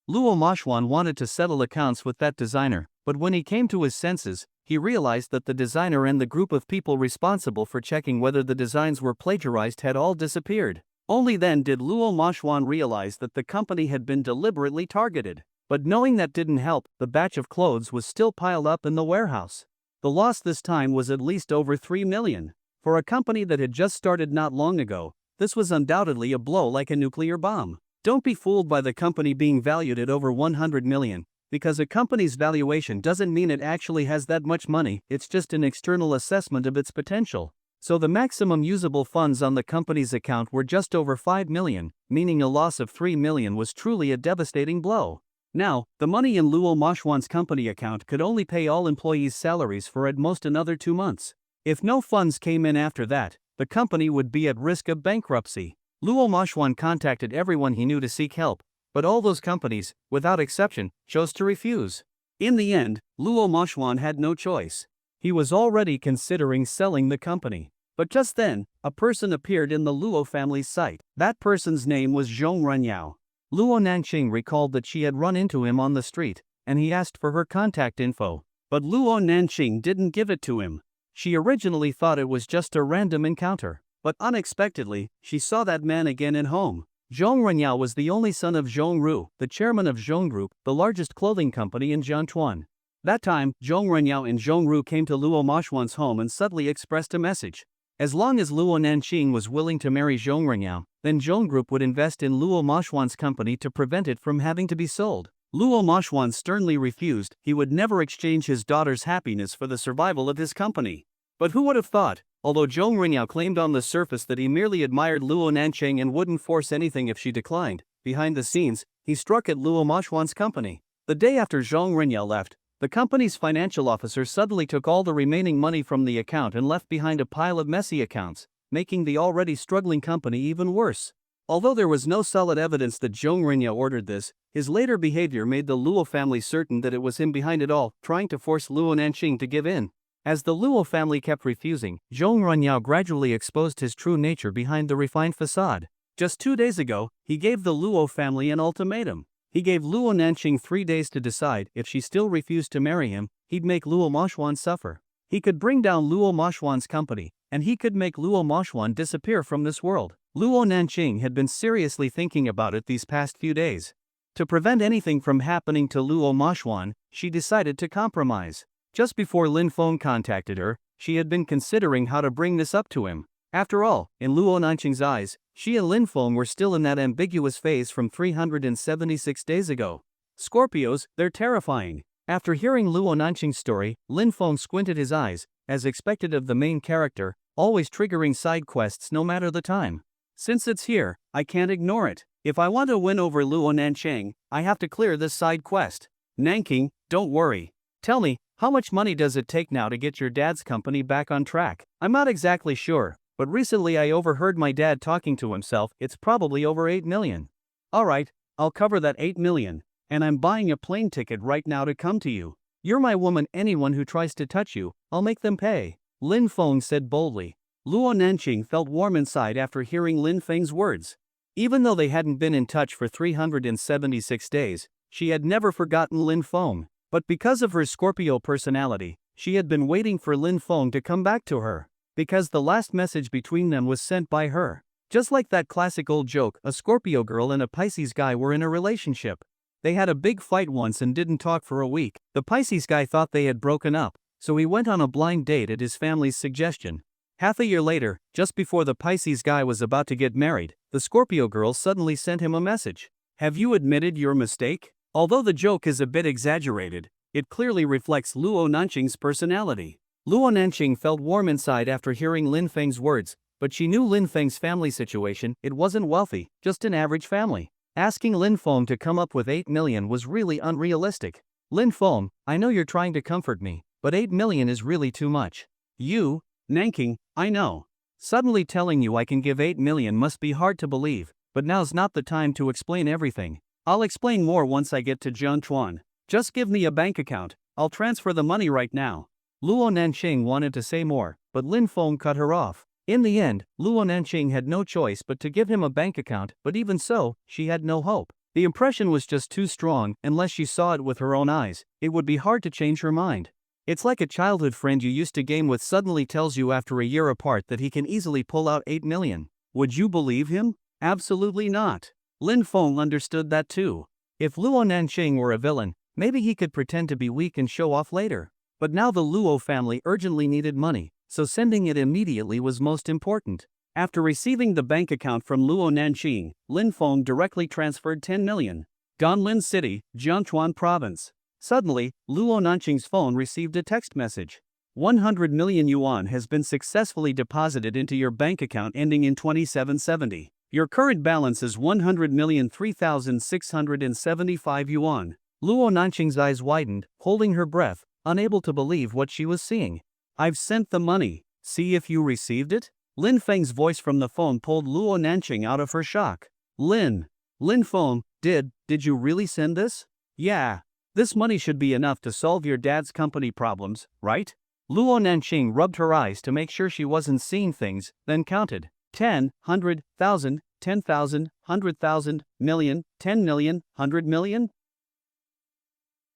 Luo Mashuan wanted to settle accounts with that designer, but when he came to his senses, he realized that the designer and the group of people responsible for checking whether the designs were plagiarized had all disappeared. Only then did Luo Mashuan realize that the company had been deliberately targeted. But knowing that didn't help, the batch of clothes was still piled up in the warehouse. The loss this time was at least over 3 million. For a company that had just started not long ago, this was undoubtedly a blow like a nuclear bomb. Don't be fooled by the company being valued at over 100 million. Because a company's valuation doesn't mean it actually has that much money, it's just an external assessment of its potential. So the maximum usable funds on the company's account were just over 5 million, meaning a loss of 3 million was truly a devastating blow. Now, the money in Luo Mashuan's company account could only pay all employees' salaries for at most another 2 months. If no funds came in after that, the company would be at risk of bankruptcy. Luo Mashuan contacted everyone he knew to seek help, but all those companies, without exception, chose to refuse. In the end, Luo Mashuan had no choice. He was already considering selling the company. But just then, a person appeared in the Luo family's sight. That person's name was Zhong Renyao. Luo Nanqing recalled that she had run into him on the street, and he asked for her contact info. But Luo Nanqing didn't give it to him. She originally thought it was just a random encounter. But unexpectedly, she saw that man again at home. Zhong Renyao was the only son of Zhong Ru, the chairman of Zhong Group, the largest clothing company in Jianchuan. That time, Zhong Renyao and Zhong Ru came to Luo Mashuan's home and subtly expressed a message. As long as Luo Nanqing was willing to marry Zhong Renyao, then Zhong Group would invest in Luo Mashuan's company to prevent it from having to be sold. Luo Mashuan sternly refused. He would never exchange his daughter's happiness for the survival of his company. But who would have thought? Although Zhong Renyao claimed on the surface that he merely admired Luo Nanqing and wouldn't force anything if she declined, behind the scenes, he struck at Luo Mashuan's company. The day after Zhong Renyao left, the company's financial officer suddenly took all the remaining money from the account and left behind a pile of messy accounts, making the already struggling company even worse. Although there was no solid evidence that Zhong Renyao ordered this, his later behavior made the Luo family certain that it was him behind it all, trying to force Luo Nanqing to give in. As the Luo family kept refusing, Zhong Renyao gradually exposed his true nature behind the refined facade. Just 2 days ago, he gave the Luo family an ultimatum. He gave Luo Nanqing 3 days to decide. If she still refused to marry him, he'd make Luo Mashuan suffer. He could bring down Luo Mashuan's company, and he could make Luo Mashuan disappear from this world. Luo Nanqing had been seriously thinking about it these past few days. To prevent anything from happening to Luo Mashuan, she decided to compromise. Just before Lin Feng contacted her, she had been considering how to bring this up to him. After all, in Luo Nanqing's eyes, she and Lin Feng were still in that ambiguous phase from 376 days ago. Scorpios, they're terrifying. After hearing Luo Nanqing's story, Lin Feng squinted his eyes, as expected of the main character, always triggering side quests no matter the time. Since it's here, I can't ignore it. If I want to win over Luo Nanqing, I have to clear this side quest. Nanqing, don't worry. Tell me, how much money does it take now to get your dad's company back on track? I'm not exactly sure, but recently I overheard my dad talking to himself. It's probably over 8 million. Alright, I'll cover that 8 million, and I'm buying a plane ticket right now to come to you. You're my woman. Anyone who tries to touch you, I'll make them pay. Lin Feng said boldly. Luo Nanqing felt warm inside after hearing Lin Feng's words. Even though they hadn't been in touch for 376 days, she had never forgotten Lin Feng. But because of her Scorpio personality, she had been waiting for Lin Feng to come back to her. Because the last message between them was sent by her. Just like that classic old joke, a Scorpio girl and a Pisces guy were in a relationship. They had a big fight once and didn't talk for a week. The Pisces guy thought they had broken up, so he went on a blind date at his family's suggestion. Half a year later, just before the Pisces guy was about to get married, the Scorpio girl suddenly sent him a message. Have you admitted your mistake? Although the joke is a bit exaggerated, it clearly reflects Luo Nanqing's personality. Luo Nanqing felt warm inside after hearing Lin Feng's words, but she knew Lin Feng's family situation. It wasn't wealthy, just an average family. Asking Lin Feng to come up with 8 million was really unrealistic. Lin Feng, I know you're trying to comfort me, but 8 million is really too much. You, Nanqing, I know. Suddenly telling you I can give 8 million must be hard to believe, but now's not the time to explain everything. I'll explain more once I get to Jiangchuan. Just give me a bank account, I'll transfer the money right now. Luo Nanqing wanted to say more, but Lin Feng cut her off. In the end, Luo Nanqing had no choice but to give him a bank account, but even so, she had no hope. The impression was just too strong. Unless she saw it with her own eyes, it would be hard to change her mind. It's like a childhood friend you used to game with suddenly tells you after a year apart that he can easily pull out 8 million. Would you believe him? Absolutely not. Lin Feng understood that too. If Luo Nanqing were a villain, maybe he could pretend to be weak and show off later. But now the Luo family urgently needed money, so sending it immediately was most important. After receiving the bank account from Luo Nanqing, Lin Feng directly transferred 10 million. Ganlin City, Jiangchuan Province. Suddenly, Luo Nanqing's phone received a text message. 100 million yuan has been successfully deposited into your bank account ending in 2770. Your current balance is 100,003,675 yuan. Luo Nanqing's eyes widened, holding her breath, unable to believe what she was seeing. I've sent the money. See if you received it? Lin Feng's voice from the phone pulled Luo Nanqing out of her shock. Lin Feng, did you really send this? Yeah. This money should be enough to solve your dad's company problems, right? Luo Nanqing rubbed her eyes to make sure she wasn't seeing things, then counted. 10, 100,000, 10,000, 100,000, million, 10 million, 100 million?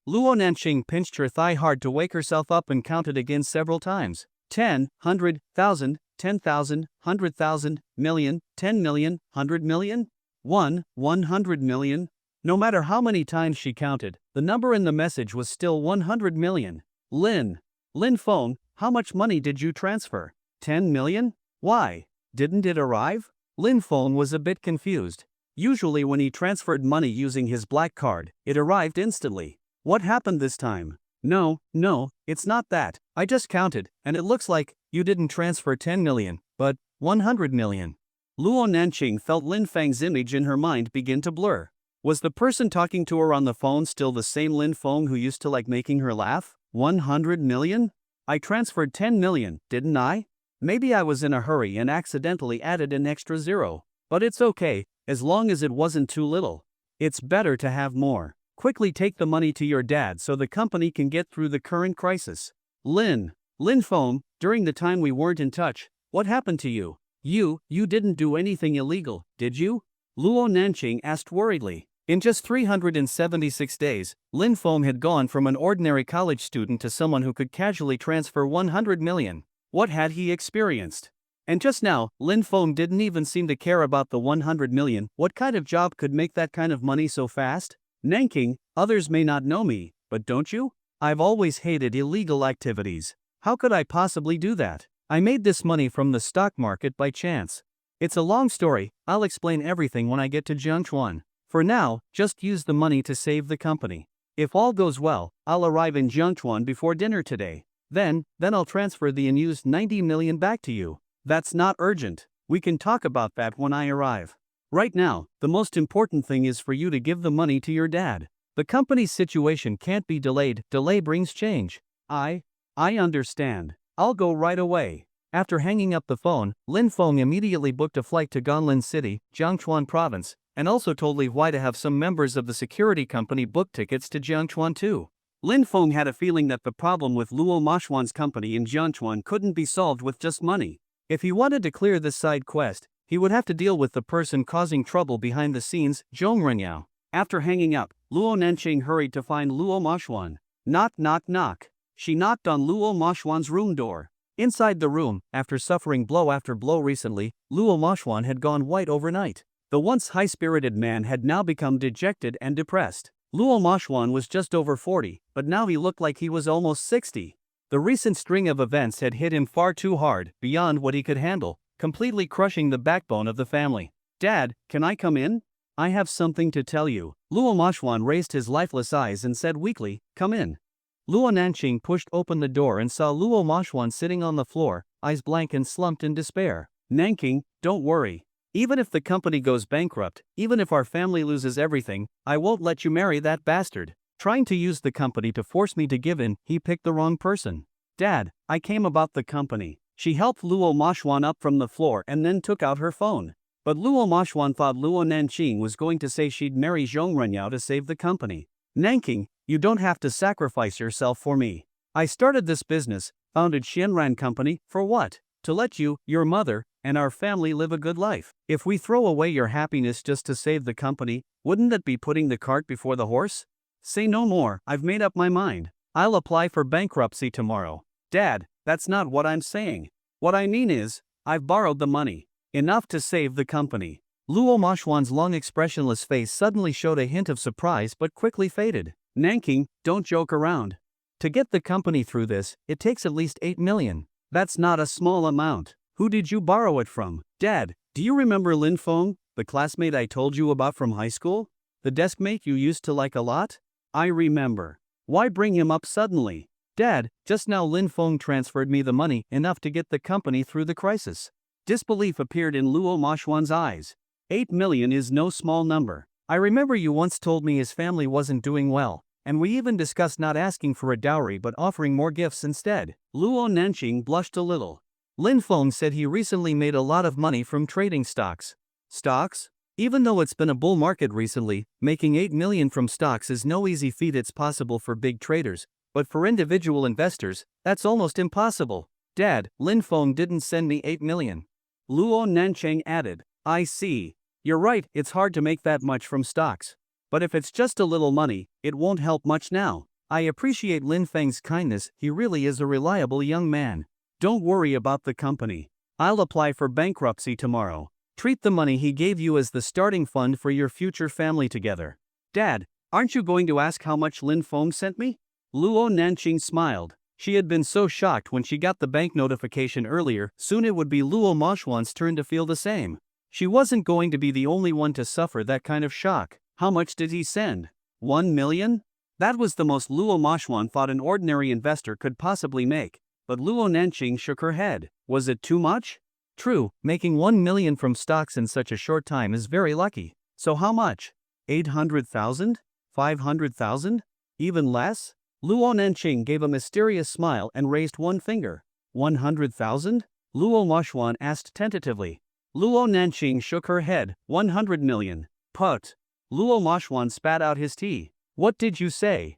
Luo Nanqing pinched her thigh hard to wake herself up and counted again several times. 10, 100,000, 10,000, 100,000, million, 10 million, 100 million? 100 million? No matter how many times she counted, the number in the message was still 100 million. Lin Feng, how much money did you transfer? 10 million? Why? Didn't it arrive? Lin Feng was a bit confused. Usually when he transferred money using his black card, it arrived instantly. What happened this time? No, it's not that. I just counted, and it looks like you didn't transfer 10 million, but 100 million. Luo Nanqing felt Lin Feng's image in her mind begin to blur. Was the person talking to her on the phone still the same Lin Feng who used to like making her laugh? 100 million? I transferred 10 million, didn't I? Maybe I was in a hurry and accidentally added an extra zero. But it's okay, as long as it wasn't too little. It's better to have more. Quickly take the money to your dad so the company can get through the current crisis. Lin Feng, during the time we weren't in touch, what happened to you? You didn't do anything illegal, did you? Luo Nanqing asked worriedly. In just 376 days, Lin Feng had gone from an ordinary college student to someone who could casually transfer 100 million. What had he experienced? And just now, Lin Feng didn't even seem to care about the 100 million. What kind of job could make that kind of money so fast? Nanqing, others may not know me, but don't you? I've always hated illegal activities. How could I possibly do that? I made this money from the stock market by chance. It's a long story, I'll explain everything when I get to Jiangchuan. For now, just use the money to save the company. If all goes well, I'll arrive in Jiangchuan before dinner today. Then I'll transfer the unused 90 million back to you. That's not urgent. We can talk about that when I arrive. Right now, the most important thing is for you to give the money to your dad. The company's situation can't be delayed. Delay brings change. I understand. I'll go right away. After hanging up the phone, Lin Feng immediately booked a flight to Ganlin City, Jiangchuan Province, and also told Li Huai to have some members of the security company book tickets to Jiangchuan too. Lin Feng had a feeling that the problem with Luo Mashuan's company in Jiangchuan couldn't be solved with just money. If he wanted to clear this side quest, he would have to deal with the person causing trouble behind the scenes, Zhong Renyao. After hanging up, Luo Nanqing hurried to find Luo Moshuan. Knock knock knock. She knocked on Luo Moshuan's room door. Inside the room, after suffering blow after blow recently, Luo Moshuan had gone white overnight. The once high-spirited man had now become dejected and depressed. Luo Moshuan was just over 40, but now he looked like he was almost 60. The recent string of events had hit him far too hard, beyond what he could handle, completely crushing the backbone of the family. "Dad, can I come in? I have something to tell you." Luo Moshuan raised his lifeless eyes and said weakly, "Come in." Luo Nanqing pushed open the door and saw Luo Moshuan sitting on the floor, eyes blank and slumped in despair. "Nanqing, don't worry. Even if the company goes bankrupt, even if our family loses everything, I won't let you marry that bastard. Trying to use the company to force me to give in, he picked the wrong person." "Dad, I came about the company." She helped Luo Moshuan up from the floor and then took out her phone. But Luo Moshuan thought Luo Nanqing was going to say she'd marry Zhong Renyao to save the company. "Nanqing, you don't have to sacrifice yourself for me. I started this business, founded Xianran Company, for what? To let you, your mother, and our family live a good life. If we throw away your happiness just to save the company, wouldn't that be putting the cart before the horse? Say no more, I've made up my mind. I'll apply for bankruptcy tomorrow." "Dad, that's not what I'm saying. What I mean is, I've borrowed the money. Enough to save the company." Luo Moshuan's long expressionless face suddenly showed a hint of surprise but quickly faded. "Nanqing, don't joke around. To get the company through this, it takes at least 8 million. That's not a small amount. Who did you borrow it from?" "Dad, do you remember Lin Feng, the classmate I told you about from high school? The deskmate you used to like a lot?" "I remember. Why bring him up suddenly?" "Dad, just now Lin Feng transferred me the money enough to get the company through the crisis." Disbelief appeared in Luo Moshuan's eyes. 8 million is no small number. I remember you once told me his family wasn't doing well, and we even discussed not asking for a dowry but offering more gifts instead. Luo Nanqing blushed a little. Lin Feng said he recently made a lot of money from trading stocks. Stocks? Even though it's been a bull market recently, making 8 million from stocks is no easy feat. It's possible for big traders, but for individual investors, that's almost impossible. "Dad, Lin Feng didn't send me 8 million. Luo Nanqing added. "I see. You're right, it's hard to make that much from stocks. But if it's just a little money, it won't help much now. I appreciate Lin Feng's kindness, he really is a reliable young man. Don't worry about the company. I'll apply for bankruptcy tomorrow. Treat the money he gave you as the starting fund for your future family together." "Dad, aren't you going to ask how much Lin Feng sent me?" Luo Nanqing smiled. She had been so shocked when she got the bank notification earlier, soon it would be Luo Moshuan's turn to feel the same. She wasn't going to be the only one to suffer that kind of shock. How much did he send? 1 million? That was the most Luo Moshuan thought an ordinary investor could possibly make. But Luo Nanqing shook her head. Was it too much? True, making 1 million from stocks in such a short time is very lucky. So how much? 800,000? 500,000? Even less? Luo Nanqing gave a mysterious smile and raised one finger. 100,000? Luo Moshuan asked tentatively. Luo Nanqing shook her head. 100 million. Put. Luo Moshuan spat out his tea. What did you say?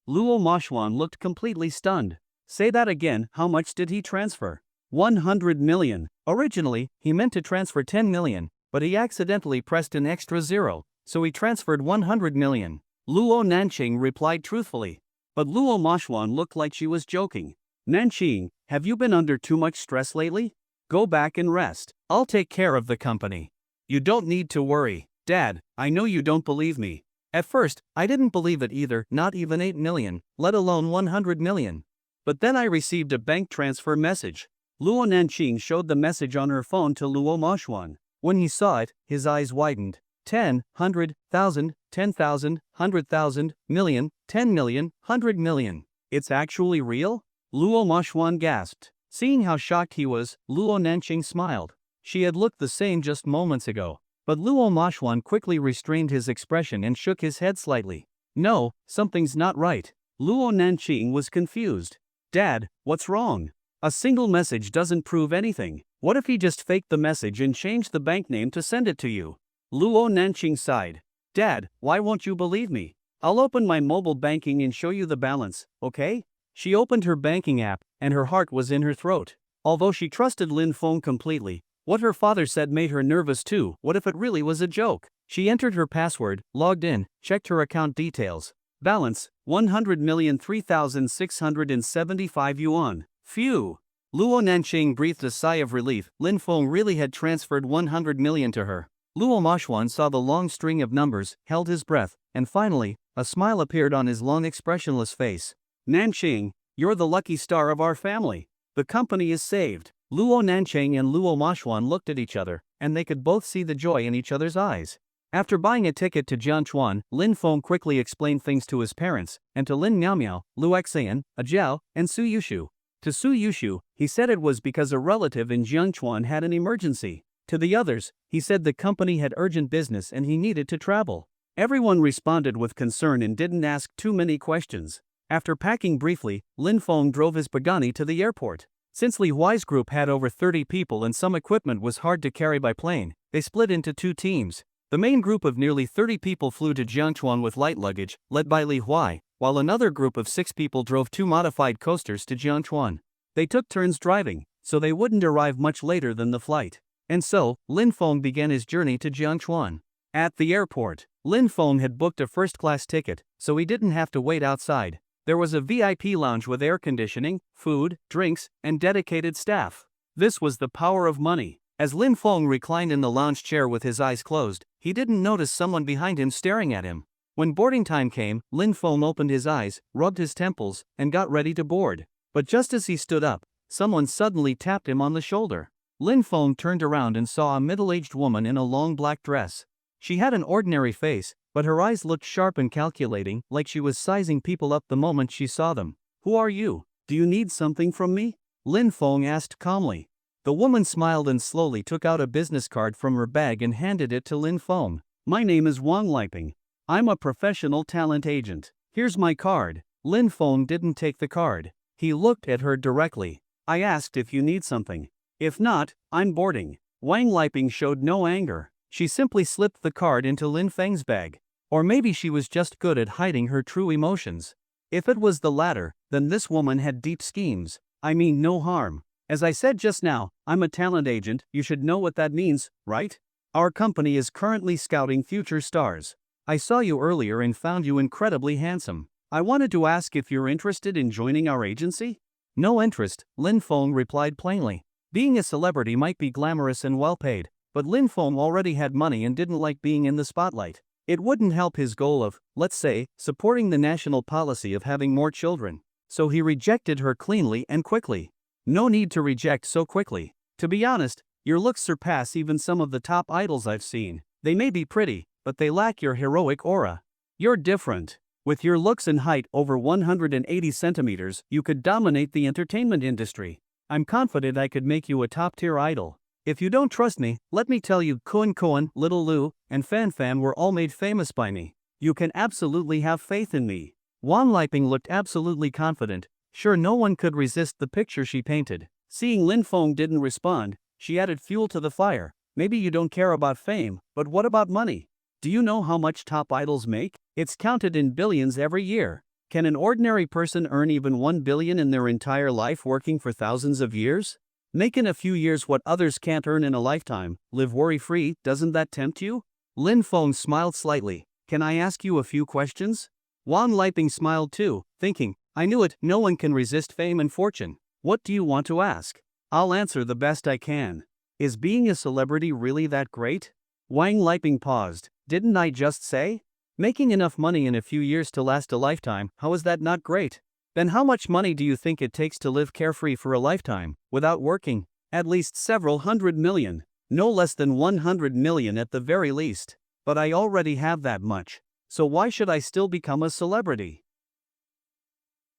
Luo Moshuan looked completely stunned. Say that again, how much did he transfer? 100 million. Originally, he meant to transfer 10 million, but he accidentally pressed an extra zero, so he transferred 100 million. Luo Nanqing replied truthfully. But Luo Moshuan looked like she was joking. Nanqing, have you been under too much stress lately? Go back and rest. I'll take care of the company. You don't need to worry. Dad, I know you don't believe me. At first, I didn't believe it either, not even 8 million, let alone 100 million. But then I received a bank transfer message. Luo Nanqing showed the message on her phone to Luo Moshuan. When he saw it, his eyes widened. 10, 100,000, 10,000, 100,000, million, 10 million, 100 million. It's actually real? Luo Moshuan gasped. Seeing how shocked he was, Luo Nanqing smiled. She had looked the same just moments ago. But Luo Moshuan quickly restrained his expression and shook his head slightly. No, something's not right. Luo Nanqing was confused. Dad, what's wrong? A single message doesn't prove anything. What if he just faked the message and changed the bank name to send it to you? Luo Nanqing sighed. Dad, why won't you believe me? I'll open my mobile banking and show you the balance, okay? She opened her banking app, and her heart was in her throat. Although she trusted Lin Feng completely, what her father said made her nervous too. What if it really was a joke? She entered her password, logged in, checked her account details. Balance, 100,003,675 yuan. Phew! Luo Nanqing breathed a sigh of relief. Lin Feng really had transferred 100 million to her. Luo Moshuan saw the long string of numbers, held his breath, and finally, a smile appeared on his long expressionless face. Nanqing, you're the lucky star of our family. The company is saved. Luo Nanqing and Luo Moshuan looked at each other, and they could both see the joy in each other's eyes. After buying a ticket to Jianchuan, Lin Feng quickly explained things to his parents, and to Lin Miaomiao, Lu Xian, Ajiao, and Suyushu. To Suyushu, he said it was because a relative in Jianchuan had an emergency. To the others, he said the company had urgent business and he needed to travel. Everyone responded with concern and didn't ask too many questions. After packing briefly, Lin Feng drove his Pagani to the airport. Since Li Huai's group had over 30 people and some equipment was hard to carry by plane, they split into two teams. The main group of nearly 30 people flew to Jiangchuan with light luggage, led by Li Huai, while another group of 6 people drove 2 modified coasters to Jiangchuan. They took turns driving, so they wouldn't arrive much later than the flight. And so, Lin Feng began his journey to Jiangchuan. At the airport, Lin Feng had booked a first-class ticket, so he didn't have to wait outside. There was a VIP lounge with air conditioning, food, drinks, and dedicated staff. This was the power of money. As Lin Feng reclined in the lounge chair with his eyes closed, he didn't notice someone behind him staring at him. When boarding time came, Lin Feng opened his eyes, rubbed his temples, and got ready to board. But just as he stood up, someone suddenly tapped him on the shoulder. Lin Feng turned around and saw a middle-aged woman in a long black dress. She had an ordinary face, but her eyes looked sharp and calculating, like she was sizing people up the moment she saw them. "Who are you? Do you need something from me?" Lin Feng asked calmly. The woman smiled and slowly took out a business card from her bag and handed it to Lin Feng. "My name is Wang Liping. I'm a professional talent agent. Here's my card." Lin Feng didn't take the card. He looked at her directly. "I asked if you need something. If not, I'm boarding." Wang Liping showed no anger. She simply slipped the card into Lin Feng's bag. Or maybe she was just good at hiding her true emotions. If it was the latter, then this woman had deep schemes. I mean no harm. As I said just now, I'm a talent agent. You should know what that means, right? Our company is currently scouting future stars. I saw you earlier and found you incredibly handsome. I wanted to ask if you're interested in joining our agency? No interest, Lin Feng replied plainly. Being a celebrity might be glamorous and well paid, but Lin Feng already had money and didn't like being in the spotlight. It wouldn't help his goal of, let's say, supporting the national policy of having more children. So he rejected her cleanly and quickly. No need to reject so quickly. To be honest, your looks surpass even some of the top idols I've seen. They may be pretty, but they lack your heroic aura. You're different. With your looks and height over 180 centimeters, you could dominate the entertainment industry. I'm confident I could make you a top-tier idol. If you don't trust me, let me tell you, Kun Kun, Little Lu, and Fan Fan were all made famous by me. You can absolutely have faith in me. Wang Liping looked absolutely confident. Sure, no one could resist the picture she painted. Seeing Lin Feng didn't respond, she added fuel to the fire. Maybe you don't care about fame, but what about money? Do you know how much top idols make? It's counted in billions every year. Can an ordinary person earn even 1 billion in their entire life working for thousands of years? Make in a few years what others can't earn in a lifetime, live worry-free, doesn't that tempt you? Lin Feng smiled slightly. Can I ask you a few questions? Wang Liping smiled too, thinking, I knew it, no one can resist fame and fortune. What do you want to ask? I'll answer the best I can. Is being a celebrity really that great? Wang Liping paused. Didn't I just say? Making enough money in a few years to last a lifetime, how is that not great? Then how much money do you think it takes to live carefree for a lifetime, without working? At least several hundred million. No less than 100 million at the very least. But I already have that much. So why should I still become a celebrity?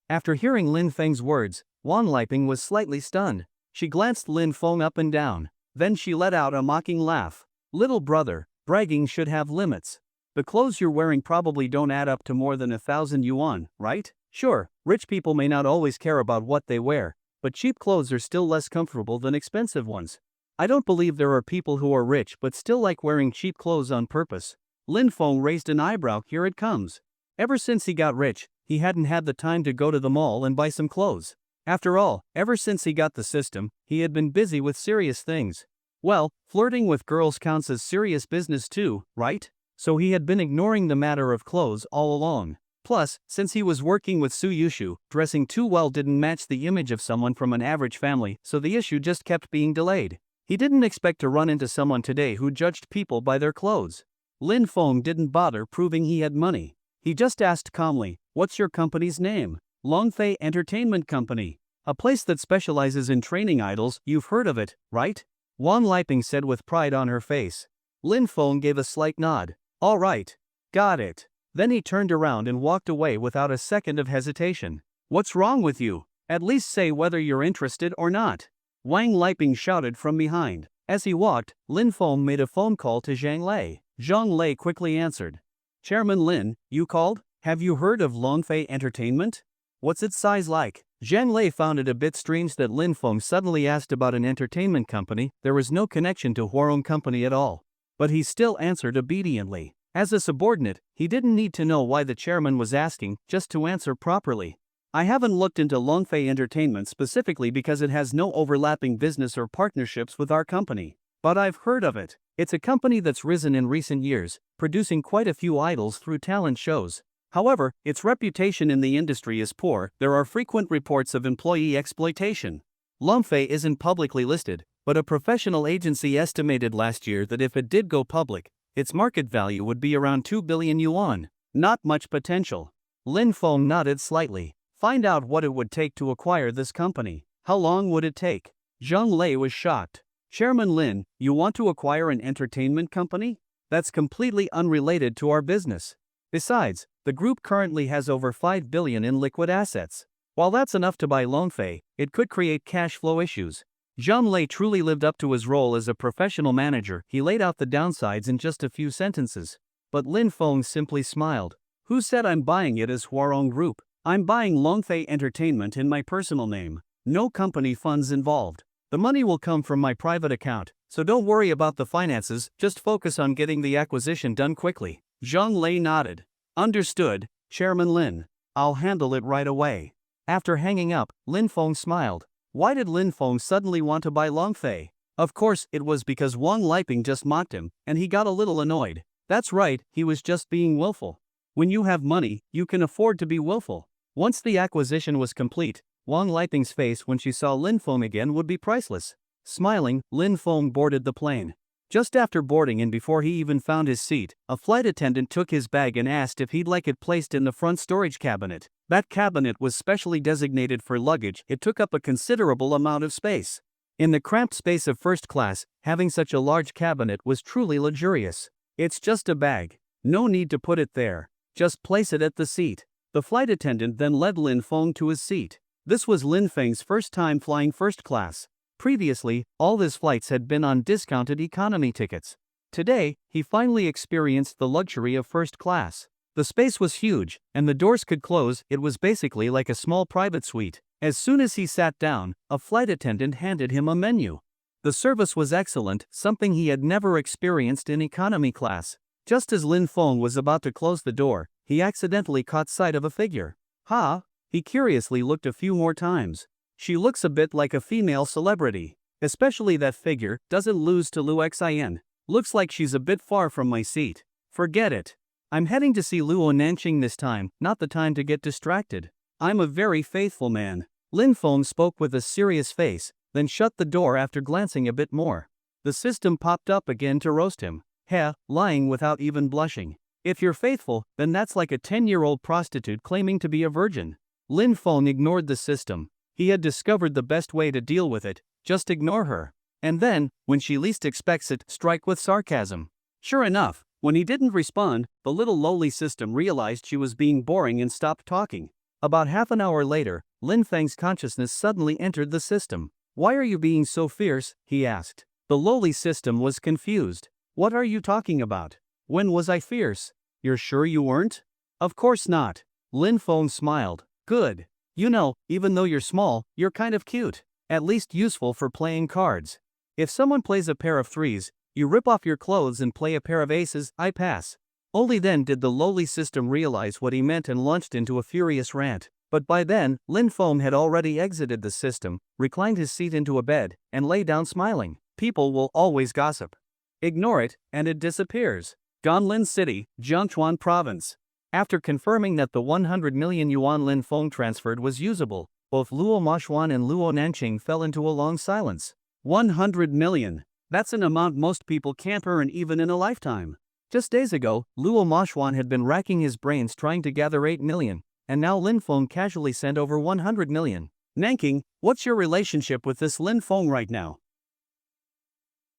After hearing Lin Feng's words, Wang Liping was slightly stunned. She glanced Lin Feng up and down. Then she let out a mocking laugh. Little brother, bragging should have limits. The clothes you're wearing probably don't add up to more than 1,000 yuan, right? Sure, rich people may not always care about what they wear, but cheap clothes are still less comfortable than expensive ones. I don't believe there are people who are rich but still like wearing cheap clothes on purpose. Lin Feng raised an eyebrow. Here it comes. Ever since he got rich, he hadn't had the time to go to the mall and buy some clothes. After all, ever since he got the system, he had been busy with serious things. Well, flirting with girls counts as serious business too, right? So he had been ignoring the matter of clothes all along. Plus, since he was working with Suyushu, dressing too well didn't match the image of someone from an average family, so the issue just kept being delayed. He didn't expect to run into someone today who judged people by their clothes. Lin Feng didn't bother proving he had money. He just asked calmly, "What's your company's name?" Longfei Entertainment Company. A place that specializes in training idols, you've heard of it, right? Wang Liping said with pride on her face. Lin Feng gave a slight nod. All right. Got it. Then he turned around and walked away without a second of hesitation. What's wrong with you? At least say whether you're interested or not. Wang Liping shouted from behind. As he walked, Lin Feng made a phone call to Zhang Lei. Zhang Lei quickly answered. Chairman Lin, you called? Have you heard of Longfei Entertainment? What's its size like? Zhang Lei found it a bit strange that Lin Feng suddenly asked about an entertainment company. There was no connection to Huarong company at all. But he still answered obediently. As a subordinate, he didn't need to know why the chairman was asking, just to answer properly. I haven't looked into Longfei Entertainment specifically because it has no overlapping business or partnerships with our company. But I've heard of it. It's a company that's risen in recent years, producing quite a few idols through talent shows. However, its reputation in the industry is poor. There are frequent reports of employee exploitation. Longfei isn't publicly listed, but a professional agency estimated last year that if it did go public, its market value would be around 2 billion yuan. Not much potential. Lin Feng nodded slightly. Find out what it would take to acquire this company. How long would it take? Zhang Lei was shocked. Chairman Lin, you want to acquire an entertainment company? That's completely unrelated to our business. Besides, the group currently has over 5 billion in liquid assets. While that's enough to buy Longfei, it could create cash flow issues. Zhang Lei truly lived up to his role as a professional manager. He laid out the downsides in just a few sentences. But Lin Feng simply smiled. Who said I'm buying it as Huarong Group? I'm buying Longfei Entertainment in my personal name. No company funds involved. The money will come from my private account, so don't worry about the finances, just focus on getting the acquisition done quickly. Zhang Lei nodded. Understood, Chairman Lin. I'll handle it right away. After hanging up, Lin Feng smiled. Why did Lin Feng suddenly want to buy Longfei? Of course, it was because Wang Liping just mocked him, and he got a little annoyed. That's right, he was just being willful. When you have money, you can afford to be willful. Once the acquisition was complete, Wang Liping's face when she saw Lin Feng again would be priceless. Smiling, Lin Feng boarded the plane. Just after boarding and before he even found his seat, a flight attendant took his bag and asked if he'd like it placed in the front storage cabinet. That cabinet was specially designated for luggage. It took up a considerable amount of space. In the cramped space of first class, having such a large cabinet was truly luxurious. It's just a bag. No need to put it there. Just place it at the seat. The flight attendant then led Lin Feng to his seat. This was Lin Feng's first time flying first class. Previously, all his flights had been on discounted economy tickets. Today, he finally experienced the luxury of first class. The space was huge, and the doors could close. It was basically like a small private suite. As soon as he sat down, a flight attendant handed him a menu. The service was excellent, something he had never experienced in economy class. Just as Lin Feng was about to close the door, he accidentally caught sight of a figure. Ha! He curiously looked a few more times. She looks a bit like a female celebrity. Especially that figure, doesn't lose to Lu Xin. Looks like she's a bit far from my seat. Forget it. I'm heading to see Luo Nanqing this time, not the time to get distracted. I'm a very faithful man. Lin Feng spoke with a serious face, then shut the door after glancing a bit more. The system popped up again to roast him. Heh, lying without even blushing. If you're faithful, then that's like a 10-year-old prostitute claiming to be a virgin. Lin Feng ignored the system. He had discovered the best way to deal with it, just ignore her. And then, when she least expects it, strike with sarcasm. Sure enough, when he didn't respond, the little lowly system realized she was being boring and stopped talking. About half an hour later, Lin Feng's consciousness suddenly entered the system. Why are you being so fierce? He asked. The lowly system was confused. What are you talking about? When was I fierce? You're sure you weren't? Of course not. Lin Feng smiled. Good. You know, even though you're small, you're kind of cute. At least useful for playing cards. If someone plays a pair of threes, you rip off your clothes and play a pair of aces. I pass. Only then did the lowly system realize what he meant and launched into a furious rant. But by then, Lin Feng had already exited the system, reclined his seat into a bed, and lay down smiling. People will always gossip. Ignore it, and it disappears. Ganlin City, Jiangchuan Province. After confirming that the 100 million yuan Lin Feng transferred was usable, both Luo Mashuan and Luo Nanqing fell into a long silence. 100 million. That's an amount most people can't earn even in a lifetime. Just days ago, Luo Mashuan had been racking his brains trying to gather 8 million, and now Lin Feng casually sent over 100 million. Nanqing, what's your relationship with this Lin Feng right now?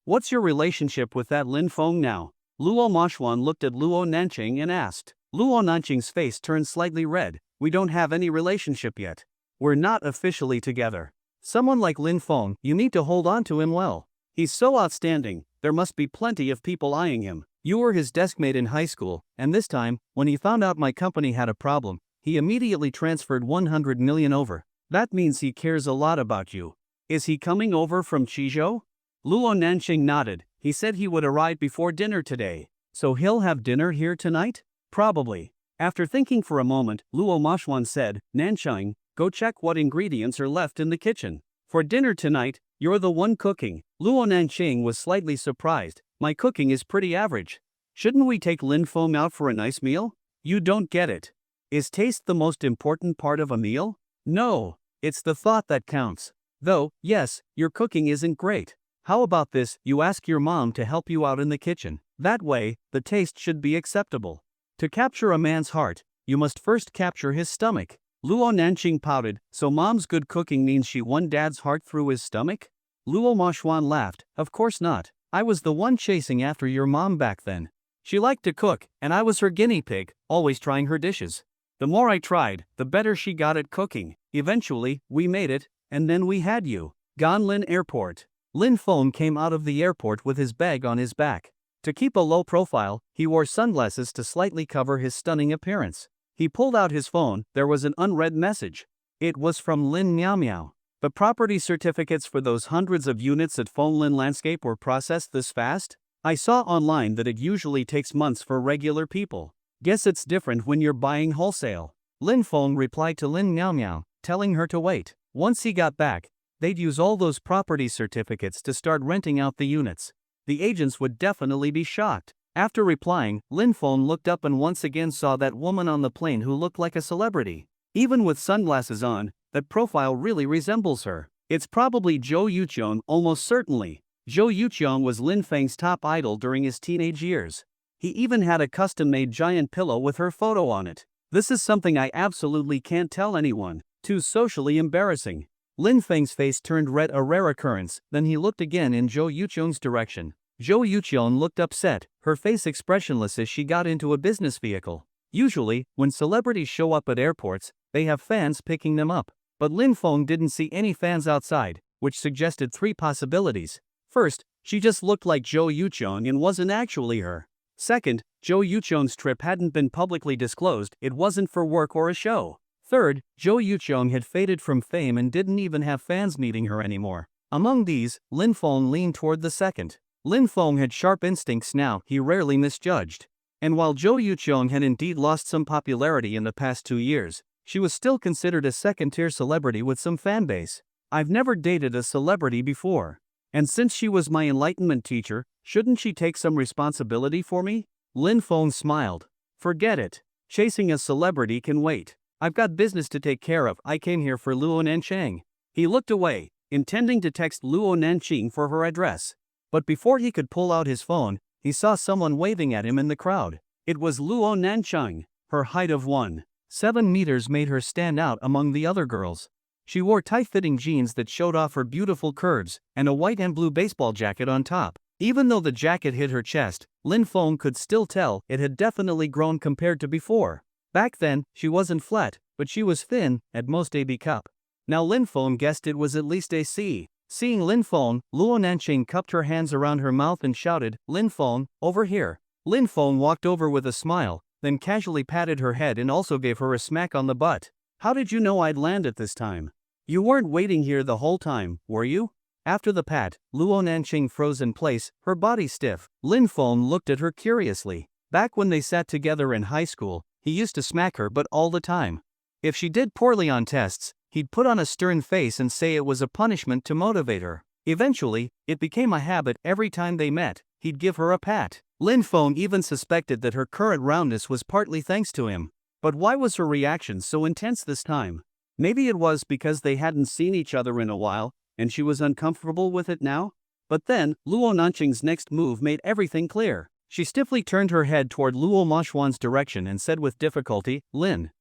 What's your relationship with that Lin Feng now? Luo Mashuan looked at Luo Nanqing and asked. Luo Nanqing's face turned slightly red. We don't have any relationship yet. We're not officially together. Someone like Lin Feng, you need to hold on to him well. He's so outstanding, there must be plenty of people eyeing him. You were his deskmate in high school, and this time, when he found out my company had a problem, he immediately transferred 100 million over. That means he cares a lot about you. Is he coming over from Qizhou? Luo Nanqing nodded. He said he would arrive before dinner today. So he'll have dinner here tonight? Probably. After thinking for a moment, Luo Mashuan said, Nanqing, go check what ingredients are left in the kitchen. For dinner tonight, you're the one cooking. Luo Nanqing was slightly surprised. My cooking is pretty average. Shouldn't we take Lin Feng out for a nice meal? You don't get it. Is taste the most important part of a meal? No, it's the thought that counts. Though, yes, your cooking isn't great. How about this, you ask your mom to help you out in the kitchen. That way, the taste should be acceptable. To capture a man's heart, you must first capture his stomach. Luo Nanqing pouted, so mom's good cooking means she won dad's heart through his stomach? Luo Mashuan laughed, of course not. I was the one chasing after your mom back then. She liked to cook, and I was her guinea pig, always trying her dishes. The more I tried, the better she got at cooking. Eventually, we made it, and then we had you. Ganlin Airport. Lin Feng came out of the airport with his bag on his back. To keep a low profile, he wore sunglasses to slightly cover his stunning appearance. He pulled out his phone. There was an unread message. It was from Lin Miao Miao. The property certificates for those hundreds of units at Fenglin Landscape were processed this fast? I saw online that it usually takes months for regular people. Guess it's different when you're buying wholesale. Lin Feng replied to Lin Miao Miao, telling her to wait. Once he got back, they'd use all those property certificates to start renting out the units. The agents would definitely be shocked. After replying, Lin Feng looked up and once again saw that woman on the plane who looked like a celebrity. Even with sunglasses on, that profile really resembles her. It's probably Zhou Yuqiong, almost certainly. Zhou Yuqiong was Lin Feng's top idol during his teenage years. He even had a custom-made giant pillow with her photo on it. This is something I absolutely can't tell anyone. Too socially embarrassing. Lin Feng's face turned red, a rare occurrence, then he looked again in Zhou Yuqiong's direction. Zhou Yuqiong looked upset, her face expressionless as she got into a business vehicle. Usually, when celebrities show up at airports, they have fans picking them up. But Lin Feng didn't see any fans outside, which suggested three possibilities. First, she just looked like Zhou Yuqiong and wasn't actually her. Second, Zhou Yuqiong's trip hadn't been publicly disclosed, it wasn't for work or a show. Third, Zhou Yuqiong had faded from fame and didn't even have fans meeting her anymore. Among these, Lin Feng leaned toward the second. Lin Feng had sharp instincts now, he rarely misjudged. And while Zhou Yuqiong had indeed lost some popularity in the past 2 years, she was still considered a second-tier celebrity with some fanbase. I've never dated a celebrity before. And since she was my enlightenment teacher, shouldn't she take some responsibility for me? Lin Feng smiled. Forget it. Chasing a celebrity can wait. I've got business to take care of. I came here for Luo Nanqing. He looked away, intending to text Luo Nanqing for her address. But before he could pull out his phone, he saw someone waving at him in the crowd. It was Luo Nanqing. Her height of 1.7 meters made her stand out among the other girls. She wore tight-fitting jeans that showed off her beautiful curves, and a white and blue baseball jacket on top. Even though the jacket hid her chest, Lin Feng could still tell it had definitely grown compared to before. Back then, she wasn't flat, but she was thin, at most a B cup. Now Lin Feng guessed it was at least a C. Seeing Lin Feng, Luo Nanqing cupped her hands around her mouth and shouted, Lin Feng, over here. Lin Feng walked over with a smile, then casually patted her head and also gave her a smack on the butt. How did you know I'd land at this time? You weren't waiting here the whole time, were you? After the pat, Luo Nanqing froze in place, her body stiff. Lin Feng looked at her curiously. Back when they sat together in high school, he used to smack her but all the time. If she did poorly on tests, he'd put on a stern face and say it was a punishment to motivate her. Eventually, it became a habit. Every time they met, he'd give her a pat. Lin Feng even suspected that her current roundness was partly thanks to him. But why was her reaction so intense this time? Maybe it was because they hadn't seen each other in a while, and she was uncomfortable with it now? But then, Luo Nanqing's next move made everything clear. She stiffly turned her head toward Luo Moshwan's direction and said with difficulty, Lin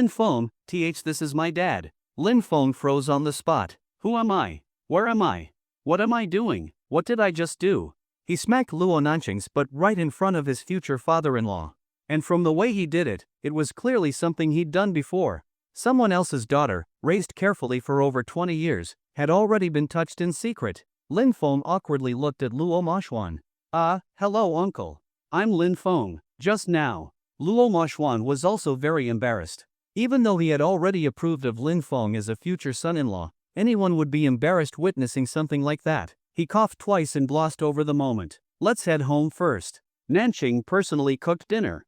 Feng, this is my dad. Lin Feng froze on the spot. Who am I? Where am I? What am I doing? What did I just do? He smacked Luo Nanqing's butt right in front of his future father-in-law. And from the way he did it, it was clearly something he'd done before. Someone else's daughter, raised carefully for over 20 years, had already been touched in secret. Lin Feng awkwardly looked at Luo Moshwan. Hello uncle. I'm Lin Feng. Just now. Luo Moshwan was also very embarrassed. Even though he had already approved of Lin Feng as a future son-in-law, anyone would be embarrassed witnessing something like that. He coughed twice and glossed over the moment. Let's head home first. Nanqing personally cooked dinner.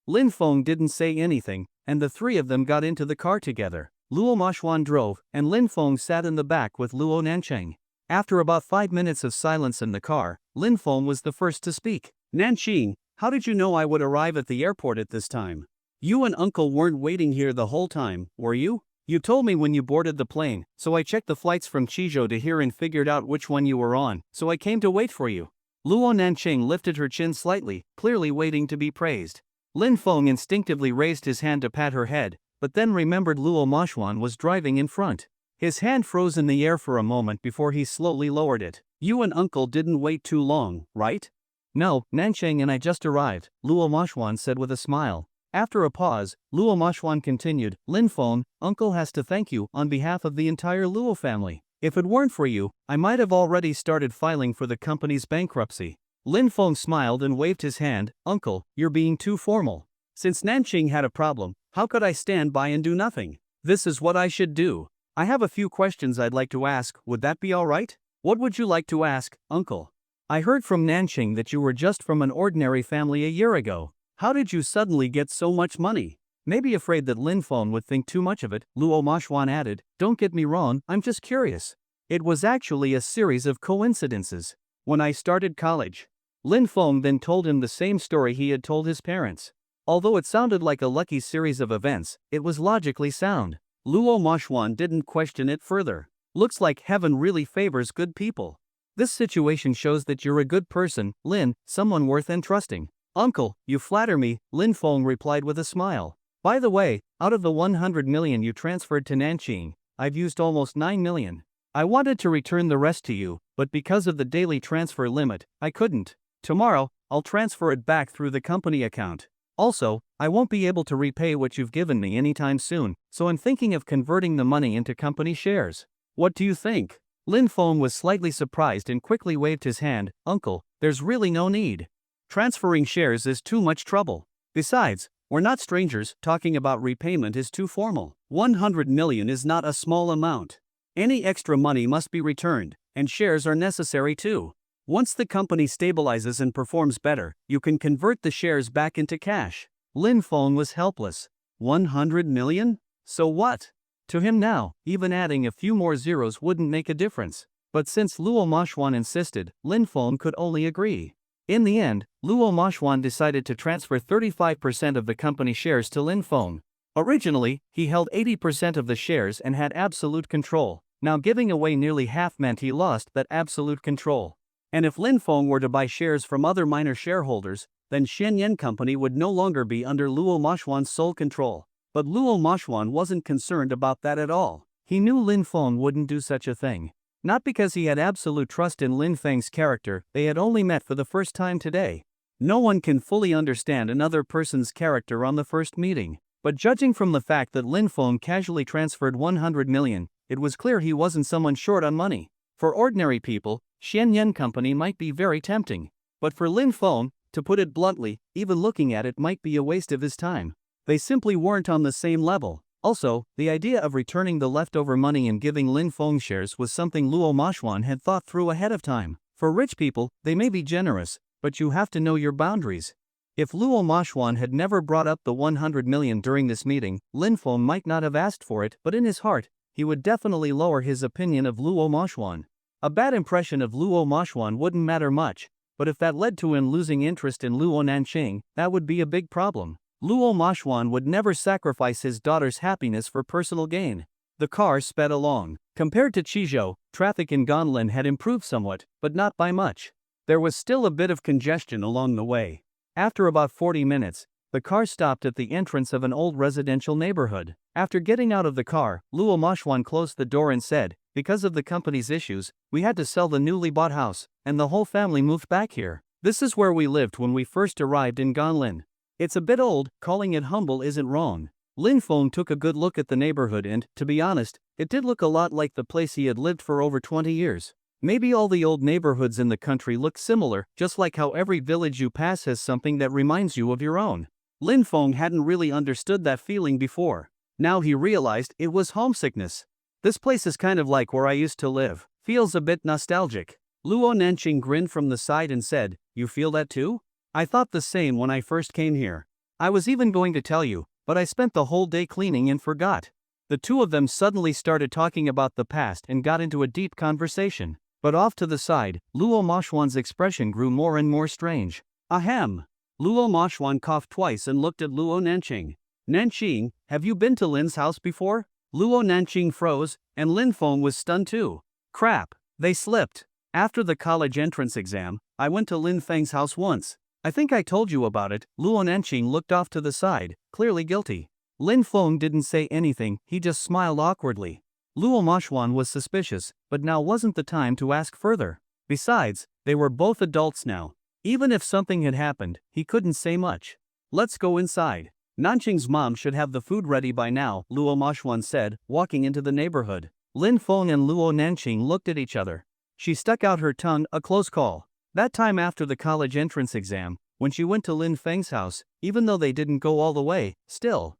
Lin Feng didn't say anything, and the three of them got into the car together. Luo Moshwan drove, and Lin Feng sat in the back with Luo Nanqing. After about 5 minutes of silence in the car, Lin Feng was the first to speak. Nanqing, how did you know I would arrive at the airport at this time? You and uncle weren't waiting here the whole time, were you? You told me when you boarded the plane, so I checked the flights from Qizhou to here and figured out which one you were on, so I came to wait for you. Luo Nanqing lifted her chin slightly, clearly waiting to be praised. Lin Feng instinctively raised his hand to pat her head, but then remembered Luo Moshwan was driving in front. His hand froze in the air for a moment before he slowly lowered it. You and uncle didn't wait too long, right? No, Nanqing and I just arrived, Luo Moshwan said with a smile. After a pause, Luo Moshwan continued, Lin Feng, uncle has to thank you on behalf of the entire Luo family. If it weren't for you, I might have already started filing for the company's bankruptcy. Lin Feng smiled and waved his hand. Uncle, you're being too formal. Since Nanqing had a problem, how could I stand by and do nothing? This is what I should do. I have a few questions I'd like to ask, would that be alright? What would you like to ask, uncle? I heard from Nanqing that you were just from an ordinary family a year ago. How did you suddenly get so much money? Maybe afraid that Lin Feng would think too much of it, Luo Moshwan added. Don't get me wrong, I'm just curious. It was actually a series of coincidences. When I started college. Lin Feng then told him the same story he had told his parents. Although it sounded like a lucky series of events, it was logically sound. Luo Moshwan didn't question it further. Looks like heaven really favors good people. This situation shows that you're a good person, Lin, someone worth entrusting. Uncle, you flatter me, Lin Feng replied with a smile. By the way, out of the 100 million you transferred to Nanqing, I've used almost 9 million. I wanted to return the rest to you, but because of the daily transfer limit, I couldn't. Tomorrow, I'll transfer it back through the company account. Also, I won't be able to repay what you've given me anytime soon, so I'm thinking of converting the money into company shares. What do you think? Lin Feng was slightly surprised and quickly waved his hand. Uncle, there's really no need. Transferring shares is too much trouble. Besides, we're not strangers, talking about repayment is too formal. 100 million is not a small amount. Any extra money must be returned, and shares are necessary too. Once the company stabilizes and performs better, you can convert the shares back into cash. Lin Feng was helpless. 100 million? So what? To him now, even adding a few more zeros wouldn't make a difference. But since Luo Moshwan insisted, Lin Feng could only agree. In the end, Luo Moshwan decided to transfer 35% of the company shares to Lin Feng. Originally, he held 80% of the shares and had absolute control. Now giving away nearly half meant he lost that absolute control. And if Lin Feng were to buy shares from other minor shareholders, then Shenyang Company would no longer be under Luo Moshwan's sole control. But Luo Moshwan wasn't concerned about that at all. He knew Lin Feng wouldn't do such a thing. Not because he had absolute trust in Lin Feng's character, they had only met for the first time today. No one can fully understand another person's character on the first meeting. But judging from the fact that Lin Feng casually transferred 100 million, it was clear he wasn't someone short on money. For ordinary people, Shenyang Company might be very tempting. But for Lin Feng, to put it bluntly, even looking at it might be a waste of his time. They simply weren't on the same level. Also, the idea of returning the leftover money and giving Lin Feng shares was something Luo Moshwan had thought through ahead of time. For rich people, they may be generous, but you have to know your boundaries. If Luo Mashwan had never brought up the 100 million during this meeting, Lin Feng might not have asked for it, but in his heart, he would definitely lower his opinion of Luo Mashwan. A bad impression of Luo Mashwan wouldn't matter much, but if that led to him losing interest in Luo Nanqing, that would be a big problem. Luo Mashwan would never sacrifice his daughter's happiness for personal gain. The car sped along. Compared to Chizhou, traffic in Gonlin had improved somewhat, but not by much. There was still a bit of congestion along the way. After about 40 minutes, the car stopped at the entrance of an old residential neighborhood. After getting out of the car, Luo Mashwan closed the door and said, "Because of the company's issues, we had to sell the newly bought house, and the whole family moved back here. This is where we lived when we first arrived in Gonlin. It's a bit old, calling it humble isn't wrong." Lin Feng took a good look at the neighborhood and, to be honest, it did look a lot like the place he had lived for over 20 years. Maybe all the old neighborhoods in the country look similar, just like how every village you pass has something that reminds you of your own. Lin Feng hadn't really understood that feeling before. Now he realized it was homesickness. This place is kind of like where I used to live. Feels a bit nostalgic. Luo Nanqing grinned from the side and said, "You feel that too? I thought the same when I first came here. I was even going to tell you, but I spent the whole day cleaning and forgot." The two of them suddenly started talking about the past and got into a deep conversation. But off to the side, Luo Mashwan's expression grew more and more strange. Ahem. Luo Mashwan coughed twice and looked at Luo Nanqing. "Nanqing, have you been to Lin's house before?" Luo Nanqing froze, and Lin Feng was stunned too. Crap, they slipped. After the college entrance exam, I went to Lin Feng's house once. I think I told you about it. Luo Nanqing looked off to the side, clearly guilty. Lin Feng didn't say anything, he just smiled awkwardly. Luo Mashwan was suspicious, but now wasn't the time to ask further. Besides, they were both adults now. Even if something had happened, he couldn't say much. "Let's go inside. Nanqing's mom should have the food ready by now," Luo Mashwan said, walking into the neighborhood. Lin Feng and Luo Nanqing looked at each other. She stuck out her tongue, a close call. That time after the college entrance exam, when she went to Lin Feng's house, even though they didn't go all the way, still.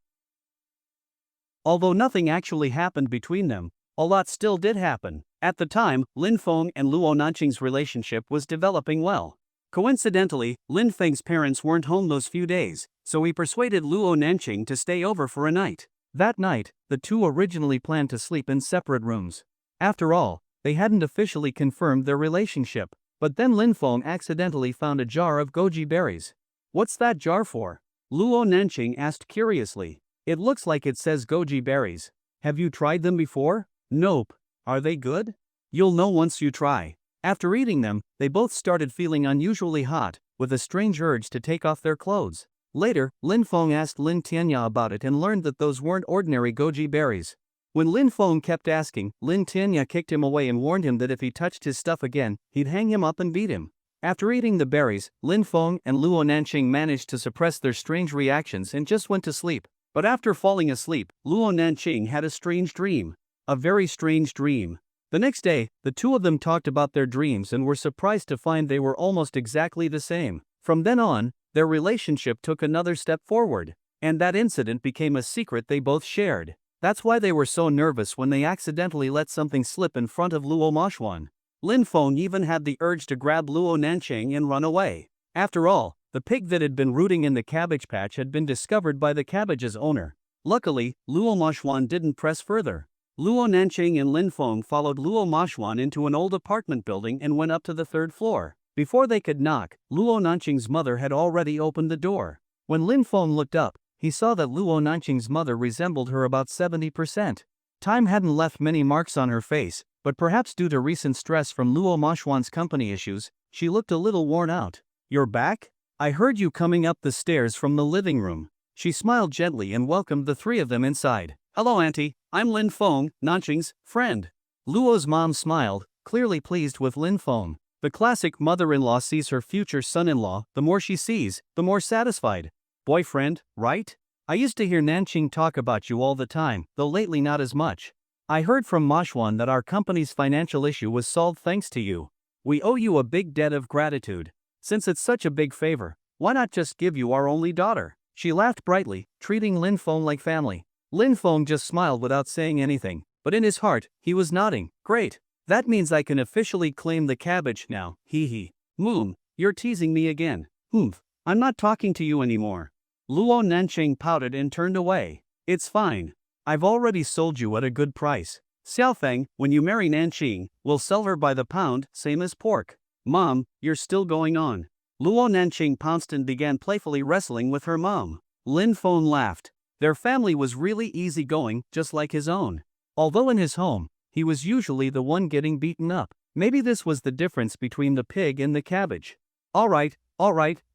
Although nothing actually happened between them, a lot still did happen. At the time, Lin Feng and Luo Nanqing's relationship was developing well. Coincidentally, Lin Feng's parents weren't home those few days, so he persuaded Luo Nanqing to stay over for a night. That night, the two originally planned to sleep in separate rooms. After all, they hadn't officially confirmed their relationship, but then Lin Feng accidentally found a jar of goji berries. "What's that jar for?" Luo Nanqing asked curiously. "It looks like it says goji berries. Have you tried them before?" "Nope. Are they good?" "You'll know once you try." After eating them, they both started feeling unusually hot, with a strange urge to take off their clothes. Later, Lin Feng asked Lin Tianya about it and learned that those weren't ordinary goji berries. When Lin Feng kept asking, Lin Tianya kicked him away and warned him that if he touched his stuff again, he'd hang him up and beat him. After eating the berries, Lin Feng and Luo Nanqing managed to suppress their strange reactions and just went to sleep. But after falling asleep, Luo Nanqing had a strange dream. A very strange dream. The next day, the two of them talked about their dreams and were surprised to find they were almost exactly the same. From then on, their relationship took another step forward, and that incident became a secret they both shared. That's why they were so nervous when they accidentally let something slip in front of Luo Mashwan. Lin Feng even had the urge to grab Luo Nanqing and run away. After all, the pig that had been rooting in the cabbage patch had been discovered by the cabbage's owner. Luckily, Luo Mashwan didn't press further. Luo Nanqing and Lin Feng followed Luo Mashwan into an old apartment building and went up to the third floor. Before they could knock, Luo Nanqing's mother had already opened the door. When Lin Feng looked up, he saw that Luo Nanqing's mother resembled her about 70%. Time hadn't left many marks on her face, but perhaps due to recent stress from Luo Mashwan's company issues, she looked a little worn out. "You're back? I heard you coming up the stairs from the living room." She smiled gently and welcomed the three of them inside. "Hello, Auntie. I'm Lin Feng, Nanqing's friend." Luo's mom smiled, clearly pleased with Lin Feng. The classic mother-in-law sees her future son-in-law, the more she sees, the more satisfied. "Boyfriend, right? I used to hear Nanqing talk about you all the time, though lately not as much. I heard from Mashwan that our company's financial issue was solved thanks to you. We owe you a big debt of gratitude. Since it's such a big favor, why not just give you our only daughter?" She laughed brightly, treating Lin Feng like family. Lin Feng just smiled without saying anything, but in his heart, he was nodding. "Great. That means I can officially claim the cabbage now, hee hee. Moom, you're teasing me again. Humph. I'm not talking to you anymore. Luo Nanqing pouted and turned away. It's fine. I've already sold you at a good price. Xiaofeng, when you marry Nanqing, we'll sell her by the pound, same as pork. Mom, you're still going on. Luo Nanqing pounced and began playfully wrestling with her mom. Lin Feng laughed. Their family was really easygoing, just like his own. Although in his home, he was usually the one getting beaten up. Maybe this was the difference between the pig and the cabbage. Alright,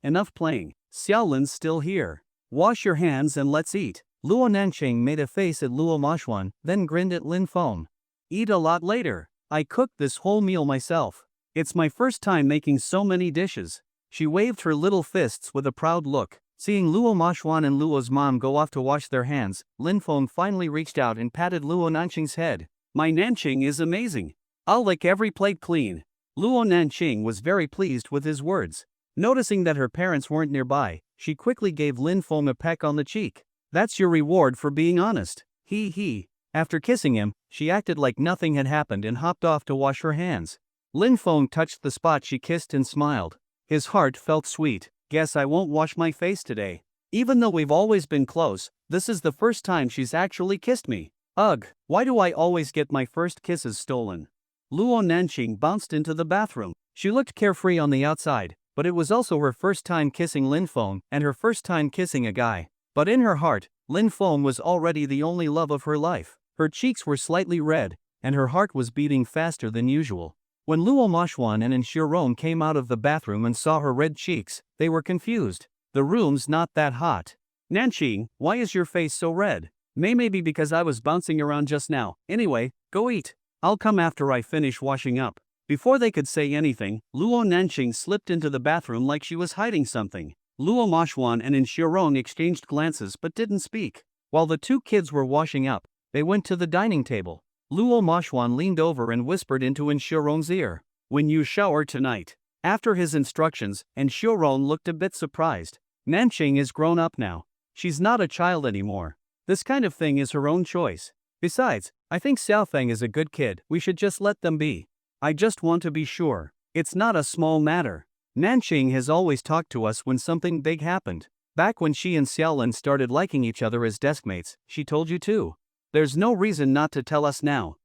enough playing. Xiaolin's still here. Wash your hands and let's eat. Luo Nanqing made a face at Luo Moshwan, then grinned at Lin Feng. Eat a lot later. I cooked this whole meal myself. It's my first time making so many dishes. She waved her little fists with a proud look. Seeing Luo Moshwan and Luo's mom go off to wash their hands, Lin Feng finally reached out and patted Luo Nanqing's head. My Nanqing is amazing. I'll lick every plate clean. Luo Nanqing was very pleased with his words. Noticing that her parents weren't nearby, she quickly gave Lin Feng a peck on the cheek. That's your reward for being honest. He. After kissing him, she acted like nothing had happened and hopped off to wash her hands. Lin Feng touched the spot she kissed and smiled. His heart felt sweet. Guess I won't wash my face today. Even though we've always been close, this is the first time she's actually kissed me. Ugh, why do I always get my first kisses stolen? Luo Nanqing bounced into the bathroom. She looked carefree on the outside, but it was also her first time kissing Lin Feng and her first time kissing a guy. But in her heart, Lin Feng was already the only love of her life. Her cheeks were slightly red, and her heart was beating faster than usual. When Luo Moshwan and Huarong came out of the bathroom and saw her red cheeks, they were confused. The room's not that hot. Nanqing, why is your face so red? Maybe because I was bouncing around just now. Anyway, go eat. I'll come after I finish washing up. Before they could say anything, Luo Nanqing slipped into the bathroom like she was hiding something. Luo Moshwan and Huarong exchanged glances but didn't speak. While the two kids were washing up, they went to the dining table. Luo Moshwan leaned over and whispered into Huarong's ear. When you shower tonight. After his instructions, Huarong looked a bit surprised. Nanqing is grown up now. She's not a child anymore. This kind of thing is her own choice. Besides, I think Xiaofeng is a good kid, we should just let them be. I just want to be sure. It's not a small matter. Nanqing has always talked to us when something big happened. Back when she and Xiaolin started liking each other as deskmates, she told you too. There's no reason not to tell us now.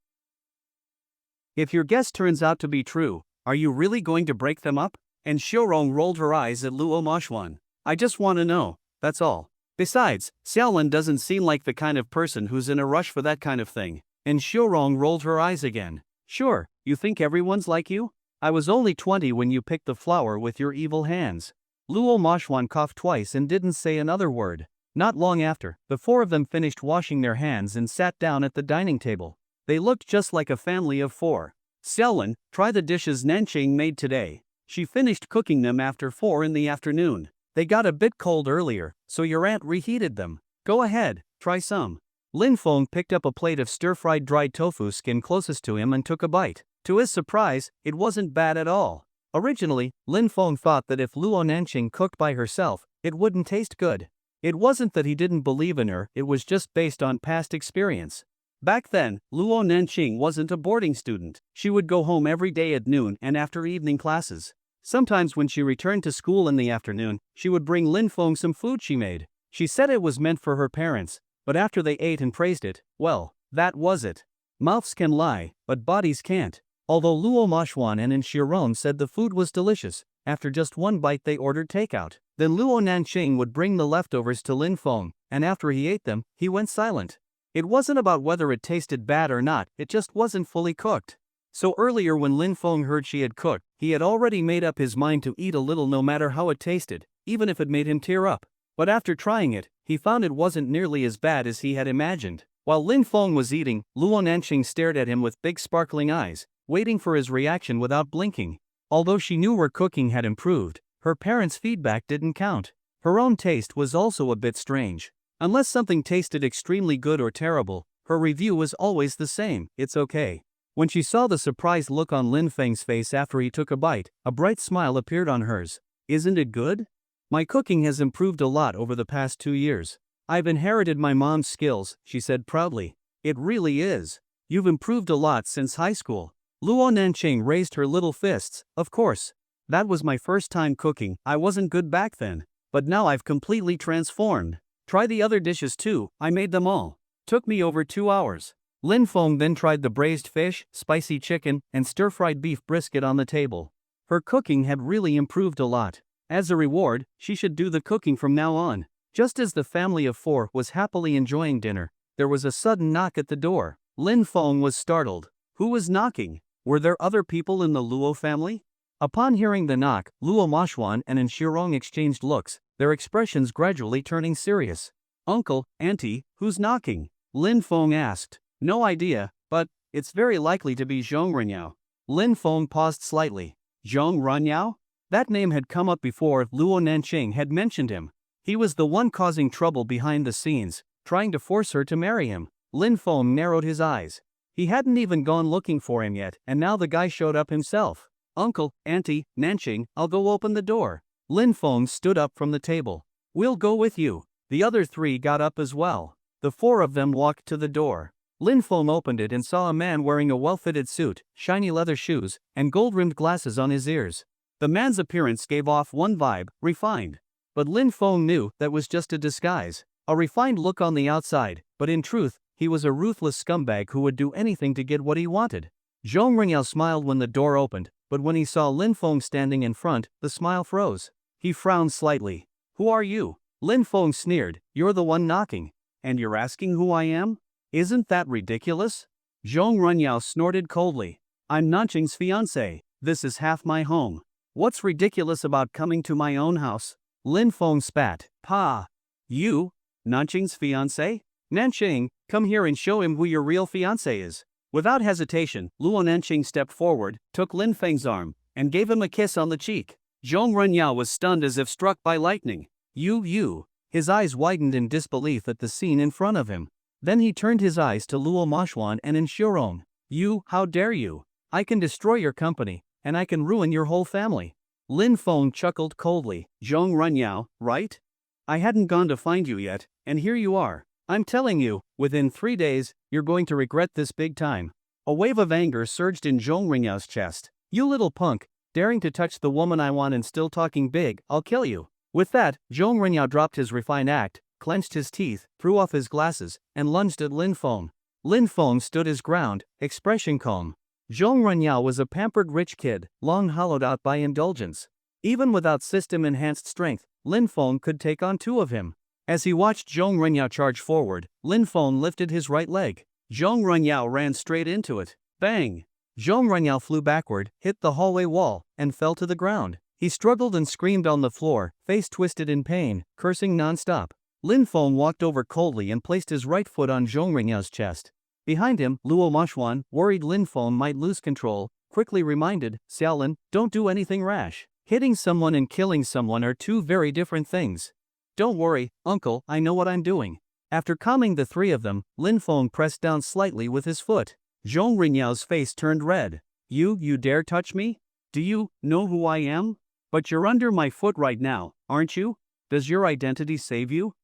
If your guess turns out to be true, are you really going to break them up? And Huarong rolled her eyes at Luo Moshwan. I just want to know, that's all. Besides, Xiaolin doesn't seem like the kind of person who's in a rush for that kind of thing. And Huarong rolled her eyes again. Sure, you think everyone's like you? I was only 20 when you picked the flower with your evil hands. Luo Moshwan coughed twice and didn't say another word. Not long after, the four of them finished washing their hands and sat down at the dining table. They looked just like a family of four. Xiaolin, try the dishes Nanqing made today. She finished cooking them after 4 in the afternoon. They got a bit cold earlier, so your aunt reheated them. Go ahead, try some. Lin Feng picked up a plate of stir-fried dried tofu skin closest to him and took a bite. To his surprise, it wasn't bad at all. Originally, Lin Feng thought that if Luo Nanqing cooked by herself, it wouldn't taste good. It wasn't that he didn't believe in her, it was just based on past experience. Back then, Luo Nanqing wasn't a boarding student. She would go home every day at noon and after evening classes. Sometimes when she returned to school in the afternoon, she would bring Lin Feng some food she made. She said it was meant for her parents, but after they ate and praised it, well, that was it. Mouths can lie, but bodies can't. Although Luo Moshwan and Huarong said the food was delicious, after just one bite they ordered takeout. Then Luo Nanqing would bring the leftovers to Lin Feng, and after he ate them, he went silent. It wasn't about whether it tasted bad or not, it just wasn't fully cooked. So earlier when Lin Feng heard she had cooked, he had already made up his mind to eat a little no matter how it tasted, even if it made him tear up. But after trying it, he found it wasn't nearly as bad as he had imagined. While Lin Feng was eating, Luo Nanqing stared at him with big sparkling eyes, waiting for his reaction without blinking. Although she knew her cooking had improved, her parents' feedback didn't count. Her own taste was also a bit strange. Unless something tasted extremely good or terrible, her review was always the same, it's okay. When she saw the surprised look on Lin Feng's face after he took a bite, a bright smile appeared on hers. Isn't it good? My cooking has improved a lot over the past 2 years. I've inherited my mom's skills, she said proudly. It really is. You've improved a lot since high school. Luo Nanqing raised her little fists. Of course. That was my first time cooking, I wasn't good back then. But now I've completely transformed. Try the other dishes too, I made them all. Took me over 2 hours. Lin Feng then tried the braised fish, spicy chicken, and stir-fried beef brisket on the table. Her cooking had really improved a lot. As a reward, she should do the cooking from now on. Just as the family of 4 was happily enjoying dinner, there was a sudden knock at the door. Lin Feng was startled. Who was knocking? Were there other people in the Luo family? Upon hearing the knock, Luo Mashwan and Huarong exchanged looks, their expressions gradually turning serious. Uncle, auntie, who's knocking? Lin Feng asked. No idea, but it's very likely to be Zhong Renyao. Lin Feng paused slightly. Zhong Renyao? That name had come up before. Luo Nanqing had mentioned him. He was the one causing trouble behind the scenes, trying to force her to marry him. Lin Feng narrowed his eyes. He hadn't even gone looking for him yet, and now the guy showed up himself. Uncle, auntie, Nanqing, I'll go open the door. Lin Feng stood up from the table. We'll go with you. The other 3 got up as well. The 4 of them walked to the door. Lin Feng opened it and saw a man wearing a well-fitted suit, shiny leather shoes, and gold-rimmed glasses on his ears. The man's appearance gave off one vibe, refined. But Lin Feng knew that was just a disguise. A refined look on the outside, but in truth, he was a ruthless scumbag who would do anything to get what he wanted. Zhong Renyao smiled when the door opened, but when he saw Lin Feng standing in front, the smile froze. He frowned slightly. Who are you? Lin Feng sneered. You're the one knocking. And you're asking who I am? Isn't that ridiculous? Zhong Renyao snorted coldly. I'm Nanqing's fiancé. This is half my home. What's ridiculous about coming to my own house? Lin Feng spat. Pa. You? Nanqing's fiancé? Nanqing, come here and show him who your real fiancé is. Without hesitation, Luo Nanqing stepped forward, took Lin Feng's arm, and gave him a kiss on the cheek. Zhong Renyao was stunned as if struck by lightning. You. His eyes widened in disbelief at the scene in front of him. Then he turned his eyes to Luo Mashwan and Huarong. You, how dare you? I can destroy your company, and I can ruin your whole family. Lin Feng chuckled coldly. Zhong Renyao, right? I hadn't gone to find you yet, and here you are. I'm telling you, within 3 days, you're going to regret this big time. A wave of anger surged in Zhong Renyao's chest. You little punk, daring to touch the woman I want and still talking big, I'll kill you. With that, Zhong Renyao dropped his refined act, clenched his teeth, threw off his glasses, and lunged at Lin Feng. Lin Feng stood his ground, expression calm. Zhong Renyao was a pampered rich kid, long hollowed out by indulgence. Even without system-enhanced strength, Lin Feng could take on 2 of him. As he watched Zhong Renyao charge forward, Lin Feng lifted his right leg. Zhong Renyao ran straight into it. Bang! Zhong Renyao flew backward, hit the hallway wall, and fell to the ground. He struggled and screamed on the floor, face twisted in pain, cursing non-stop. Lin Feng walked over coldly and placed his right foot on Zhong Renyao's chest. Behind him, Luo Mashwan, worried Lin Feng might lose control, quickly reminded, Xiaolin, don't do anything rash. Hitting someone and killing someone are 2 very different things. Don't worry, uncle, I know what I'm doing. After calming the 3 of them, Lin Feng pressed down slightly with his foot. Zhong Renyao's face turned red. You dare touch me? Do you know who I am? But you're under my foot right now, aren't you? Does your identity save you?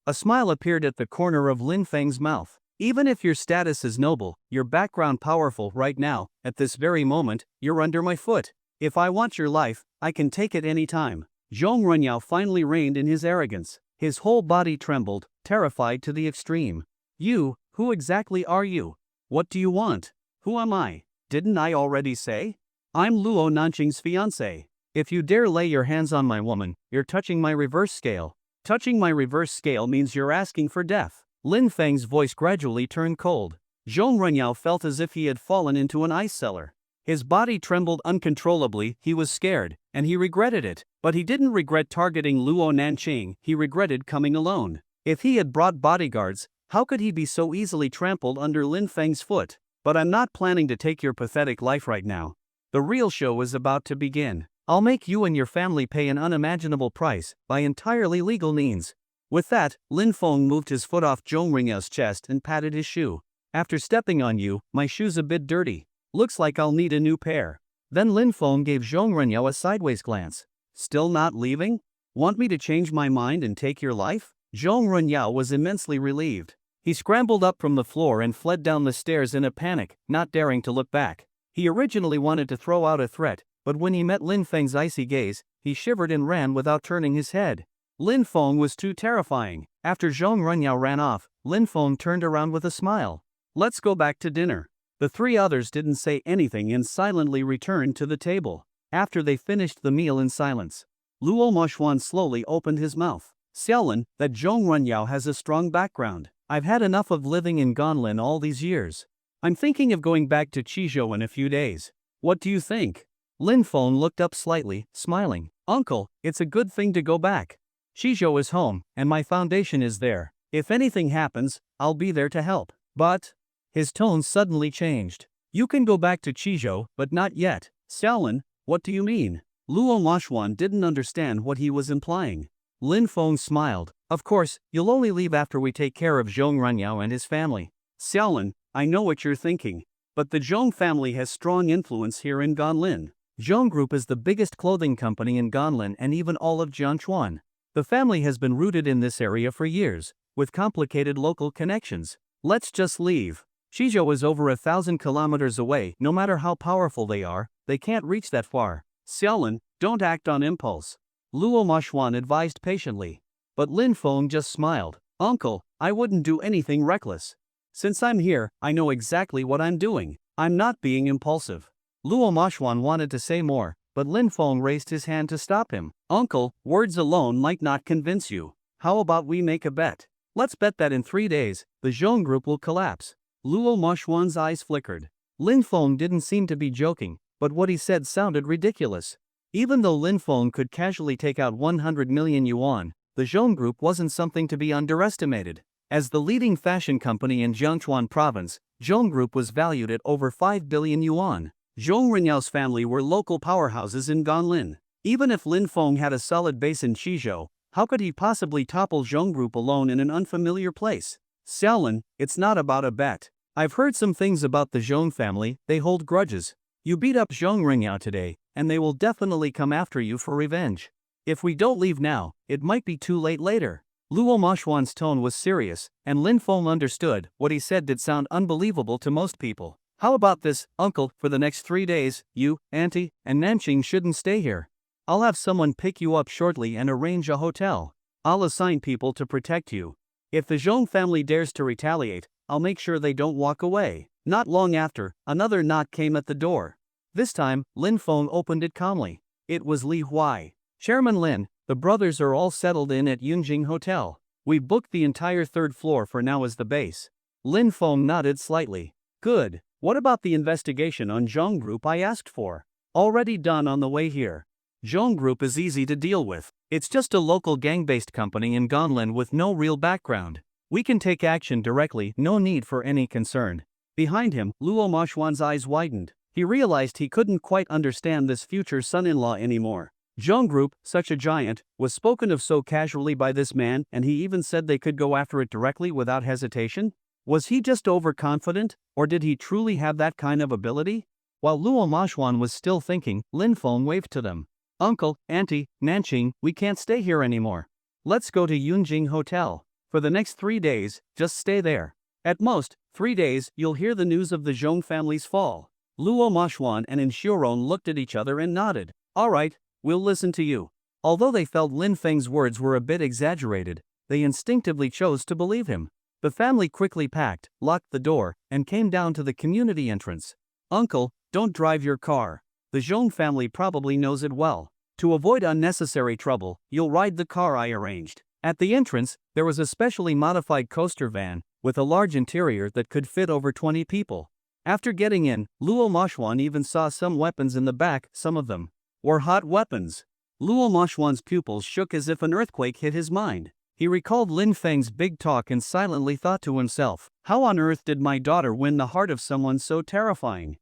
A smile appeared at the corner of Lin Feng's mouth. Even if your status is noble, your background powerful right now, at this very moment, you're under my foot. If I want your life, I can take it any time. Zhong Renyao finally reined in his arrogance. His whole body trembled, terrified to the extreme. You, who exactly are you? What do you want? Who am I? Didn't I already say? I'm Luo Nanqing's fiancé. If you dare lay your hands on my woman, you're touching my reverse scale. Touching my reverse scale means you're asking for death. Lin Feng's voice gradually turned cold. Zhong Renyao felt as if he had fallen into an ice cellar. His body trembled uncontrollably, he was scared, and he regretted it. But he didn't regret targeting Luo Nanqing, he regretted coming alone. If he had brought bodyguards, how could he be so easily trampled under Lin Feng's foot? But I'm not planning to take your pathetic life right now. The real show is about to begin. I'll make you and your family pay an unimaginable price, by entirely legal means. With that, Lin Feng moved his foot off Zhong Renyao's chest and patted his shoe. After stepping on you, my shoe's a bit dirty. Looks like I'll need a new pair. Then Lin Feng gave Zhong Renyao a sideways glance. Still not leaving? Want me to change my mind and take your life? Zhong Renyao was immensely relieved. He scrambled up from the floor and fled down the stairs in a panic, not daring to look back. He originally wanted to throw out a threat, but when he met Lin Feng's icy gaze, he shivered and ran without turning his head. Lin Feng was too terrifying. After Zhong Renyao ran off, Lin Feng turned around with a smile. Let's go back to dinner. The three others didn't say anything and silently returned to the table. After they finished the meal in silence, Luo Moshwan slowly opened his mouth. Xiaolin, that Zhong Renyao has a strong background. I've had enough of living in Ganlin all these years. I'm thinking of going back to Qizhou in a few days. What do you think? Lin Feng looked up slightly, smiling. Uncle, it's a good thing to go back. Qizhou is home, and my foundation is there. If anything happens, I'll be there to help. But his tone suddenly changed. You can go back to Qizhou, but not yet. Xiaolin, what do you mean? Luo Moshwan didn't understand what he was implying. Lin Feng smiled. Of course, you'll only leave after we take care of Zhong Renyao and his family. Xiaolin, I know what you're thinking. But the Zhong family has strong influence here in Ganlin. Zhong Group is the biggest clothing company in Ganlin and even all of Jianchuan. The family has been rooted in this area for years, with complicated local connections. Let's just leave. Qizhou is over 1,000 kilometers away. No matter how powerful they are, they can't reach that far. Xiaolin, don't act on impulse. Luo Moshwan advised patiently. But Lin Feng just smiled. Uncle, I wouldn't do anything reckless. Since I'm here, I know exactly what I'm doing. I'm not being impulsive. Luo Moshwan wanted to say more, but Lin Feng raised his hand to stop him. Uncle, words alone might not convince you. How about we make a bet? Let's bet that in 3 days, the Zhong Group will collapse. Luo Moshwan's eyes flickered. Lin Feng didn't seem to be joking, but what he said sounded ridiculous. Even though Lin Feng could casually take out 100 million yuan, the Zhong Group wasn't something to be underestimated. As the leading fashion company in Jiangchuan province, Zhong Group was valued at over 5 billion yuan. Zhong Renyao's family were local powerhouses in Ganlin. Even if Lin Feng had a solid base in Qizhou, how could he possibly topple Zhong Group alone in an unfamiliar place? Xiaolin, it's not about a bet. I've heard some things about the Zhong family. They hold grudges. You beat up Zhong Renyao today, and they will definitely come after you for revenge. If we don't leave now, it might be too late later. Luo Moshwan's tone was serious, and Lin Feng understood. What he said did sound unbelievable to most people. How about this, uncle, for the next 3 days, you, auntie, and Nanqing shouldn't stay here. I'll have someone pick you up shortly and arrange a hotel. I'll assign people to protect you. If the Zhong family dares to retaliate, I'll make sure they don't walk away. Not long after, another knock came at the door. This time, Lin Feng opened it calmly. It was Li Huai. Chairman Lin, the brothers are all settled in at Yunjing Hotel. We booked the entire 3rd floor for now as the base. Lin Feng nodded slightly. Good. What about the investigation on Zhong Group I asked for? Already done on the way here. Zhong Group is easy to deal with. It's just a local gang-based company in Ganlin with no real background. We can take action directly, no need for any concern. Behind him, Luo Moshwan's eyes widened. He realized he couldn't quite understand this future son-in-law anymore. Zhong Group, such a giant, was spoken of so casually by this man, and he even said they could go after it directly without hesitation? Was he just overconfident, or did he truly have that kind of ability? While Luo Moshwan was still thinking, Lin Feng waved to them. Uncle, auntie, Nanqing, we can't stay here anymore. Let's go to Yunjing Hotel. For the next 3 days, just stay there. At most, 3 days, you'll hear the news of the Zhong family's fall. Luo Moshwan and Huarong looked at each other and nodded. All right, we'll listen to you. Although they felt Lin Feng's words were a bit exaggerated, they instinctively chose to believe him. The family quickly packed, locked the door, and came down to the community entrance. Uncle, don't drive your car. The Zhong family probably knows it well. To avoid unnecessary trouble, you'll ride the car I arranged. At the entrance, there was a specially modified coaster van, with a large interior that could fit over 20 people. After getting in, Luo Moshwan even saw some weapons in the back. Some of them were hot weapons. Luo Moshwan's pupils shook as if an earthquake hit his mind. He recalled Lin Feng's big talk and silently thought to himself, how on earth did my daughter win the heart of someone so terrifying?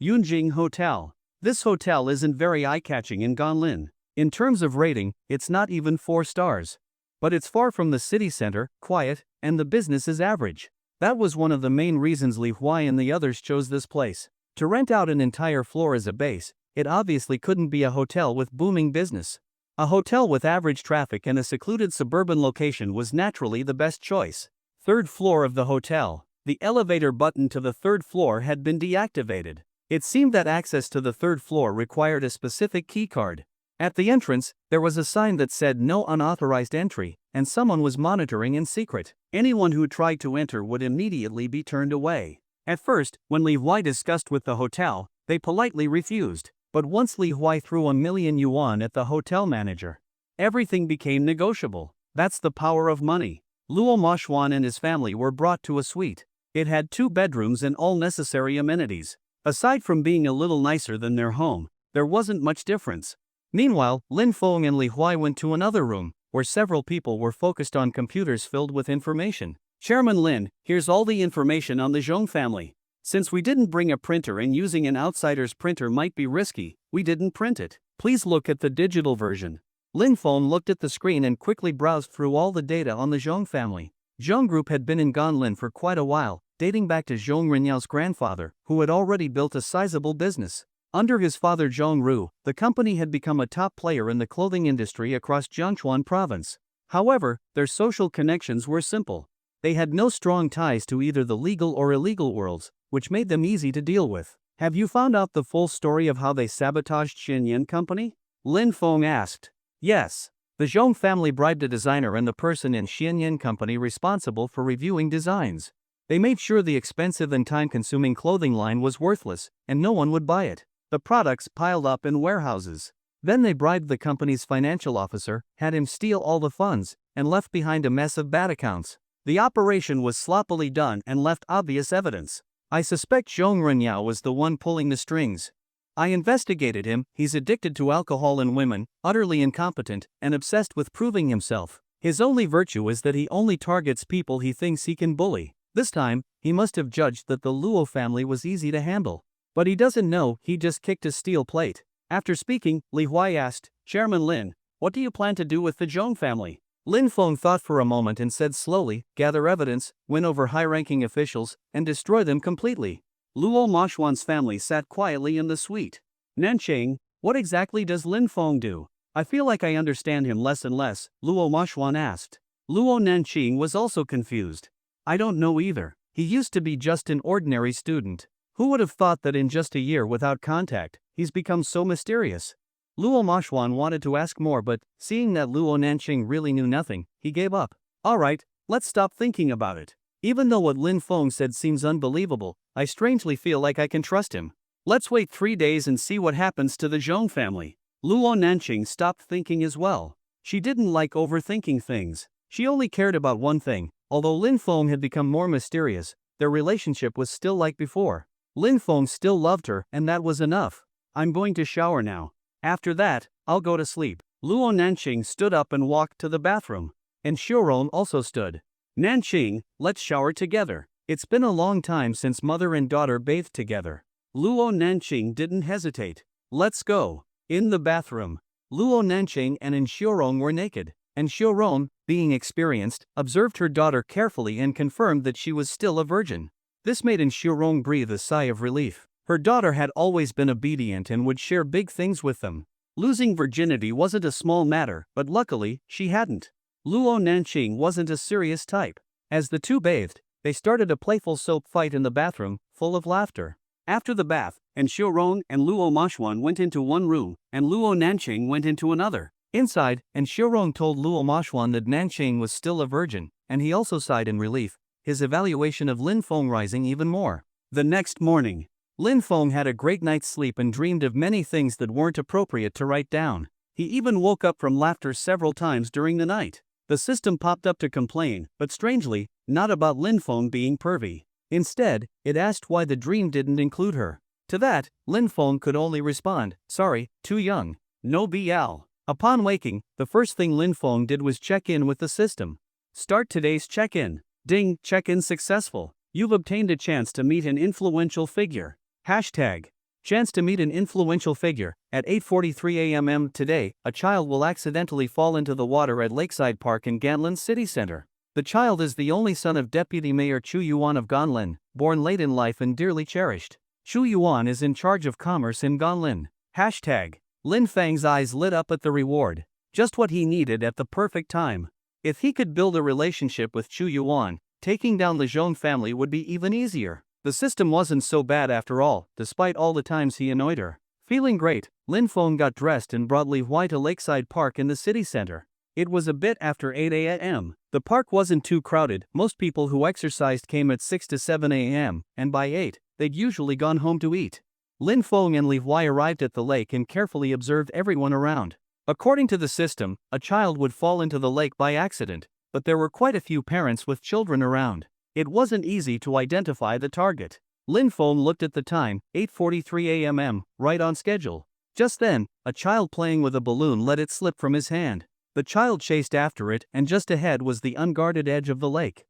Yunjing Hotel. This hotel isn't very eye-catching in Ganlin. In terms of rating, it's not even 4 stars. But it's far from the city center, quiet, and the business is average. That was one of the main reasons Li Huai and the others chose this place. To rent out an entire floor as a base, it obviously couldn't be a hotel with booming business. A hotel with average traffic and a secluded suburban location was naturally the best choice. 3rd floor of the hotel. The elevator button to the 3rd floor had been deactivated. It seemed that access to the third floor required a specific keycard. At the entrance, there was a sign that said no unauthorized entry, and someone was monitoring in secret. Anyone who tried to enter would immediately be turned away. At first, when Li Huai discussed with the hotel, they politely refused. But once Li Huai threw 1,000,000 yuan at the hotel manager, everything became negotiable. That's the power of money. Luo Moshwan and his family were brought to a suite. It had 2 bedrooms and all necessary amenities. Aside from being a little nicer than their home, there wasn't much difference. Meanwhile, Lin Feng and Li Huai went to another room, where several people were focused on computers filled with information. Chairman Lin, here's all the information on the Zhong family. Since we didn't bring a printer and using an outsider's printer might be risky, we didn't print it. Please look at the digital version. Lin Feng looked at the screen and quickly browsed through all the data on the Zhong family. Zhong Group had been in Ganlin for quite a while, dating back to Zhong Renyao's grandfather, who had already built a sizable business. Under his father Zhong Ru, the company had become a top player in the clothing industry across Jiangchuan province. However, their social connections were simple. They had no strong ties to either the legal or illegal worlds, which made them easy to deal with. Have you found out the full story of how they sabotaged Xinyan Company? Lin Feng asked. Yes. The Zhong family bribed a designer and the person in Xinyan Company responsible for reviewing designs. They made sure the expensive and time-consuming clothing line was worthless, and no one would buy it. The products piled up in warehouses. Then they bribed the company's financial officer, had him steal all the funds, and left behind a mess of bad accounts. The operation was sloppily done and left obvious evidence. I suspect Zhong Renyao was the one pulling the strings. I investigated him. He's addicted to alcohol and women, utterly incompetent, and obsessed with proving himself. His only virtue is that he only targets people he thinks he can bully. This time, he must have judged that the Luo family was easy to handle. But he doesn't know, he just kicked a steel plate. After speaking, Li Huai asked, Chairman Lin, what do you plan to do with the Zhong family? Lin Feng thought for a moment and said slowly, gather evidence, win over high-ranking officials, and destroy them completely. Luo Moshwan's family sat quietly in the suite. Nanching, what exactly does Lin Feng do? I feel like I understand him less and less, Luo Moshwan asked. Luo Nanqing was also confused. I don't know either. He used to be just an ordinary student. Who would have thought that in just a year without contact, he's become so mysterious? Luo Moshwan wanted to ask more, but, seeing that Luo Nanqing really knew nothing, he gave up. Alright, let's stop thinking about it. Even though what Lin Feng said seems unbelievable, I strangely feel like I can trust him. Let's wait 3 days and see what happens to the Zhong family. Luo Nanqing stopped thinking as well. She didn't like overthinking things. She only cared about one thing. Although Lin Feng had become more mysterious, their relationship was still like before. Lin Feng still loved her, and that was enough. I'm going to shower now. After that, I'll go to sleep. Luo Nanqing stood up and walked to the bathroom. And Huarong also stood. Nanqing, let's shower together. It's been a long time since mother and daughter bathed together. Luo Nanqing didn't hesitate. Let's go. In the bathroom, Luo Nanqing and Huarong were naked. And Huarong, being experienced, observed her daughter carefully and confirmed that she was still a virgin. This made Huarong breathe a sigh of relief. Her daughter had always been obedient and would share big things with them. Losing virginity wasn't a small matter, but luckily, she hadn't. Luo Nanqing wasn't a serious type. As the two bathed, they started a playful soap fight in the bathroom, full of laughter. After the bath, Huarong and Luo Moshwan went into one room, and Luo Nanqing went into another. Inside, Huarong told Luo Moshwan that Nanqing was still a virgin, and he also sighed in relief, his evaluation of Lin Feng rising even more. The next morning, Lin Feng had a great night's sleep and dreamed of many things that weren't appropriate to write down. He even woke up from laughter several times during the night. The system popped up to complain, but strangely, not about Lin Feng being pervy. Instead, it asked why the dream didn't include her. To that, Lin Feng could only respond, sorry, too young. No BL. Upon waking, the first thing Lin Feng did was check in with the system. Start today's check-in. Ding, check-in successful. You've obtained a chance to meet an influential figure. Hashtag. Chance to meet an influential figure. At 8:43 a.m. today, a child will accidentally fall into the water at Lakeside Park in Ganlin City Center. The child is the only son of Deputy Mayor Chu Yuan of Ganlin, born late in life and dearly cherished. Chu Yuan is in charge of commerce in Ganlin. Hashtag. Lin Feng's eyes lit up at the reward. Just what he needed at the perfect time. If he could build a relationship with Chu Yuan, taking down the Zhong family would be even easier. The system wasn't so bad after all, despite all the times he annoyed her. Feeling great, Lin Feng got dressed and brought Li Huai to Lakeside Park in the city center. It was a bit after 8 a.m. The park wasn't too crowded, most people who exercised came at 6 to 7 a.m., and by 8, they'd usually gone home to eat. Lin Feng and Li Huai arrived at the lake and carefully observed everyone around. According to the system, a child would fall into the lake by accident, but there were quite a few parents with children around. It wasn't easy to identify the target. Lin Feng looked at the time, 8:43 a.m., right on schedule. Just then, a child playing with a balloon let it slip from his hand. The child chased after it, and just ahead was the unguarded edge of the lake.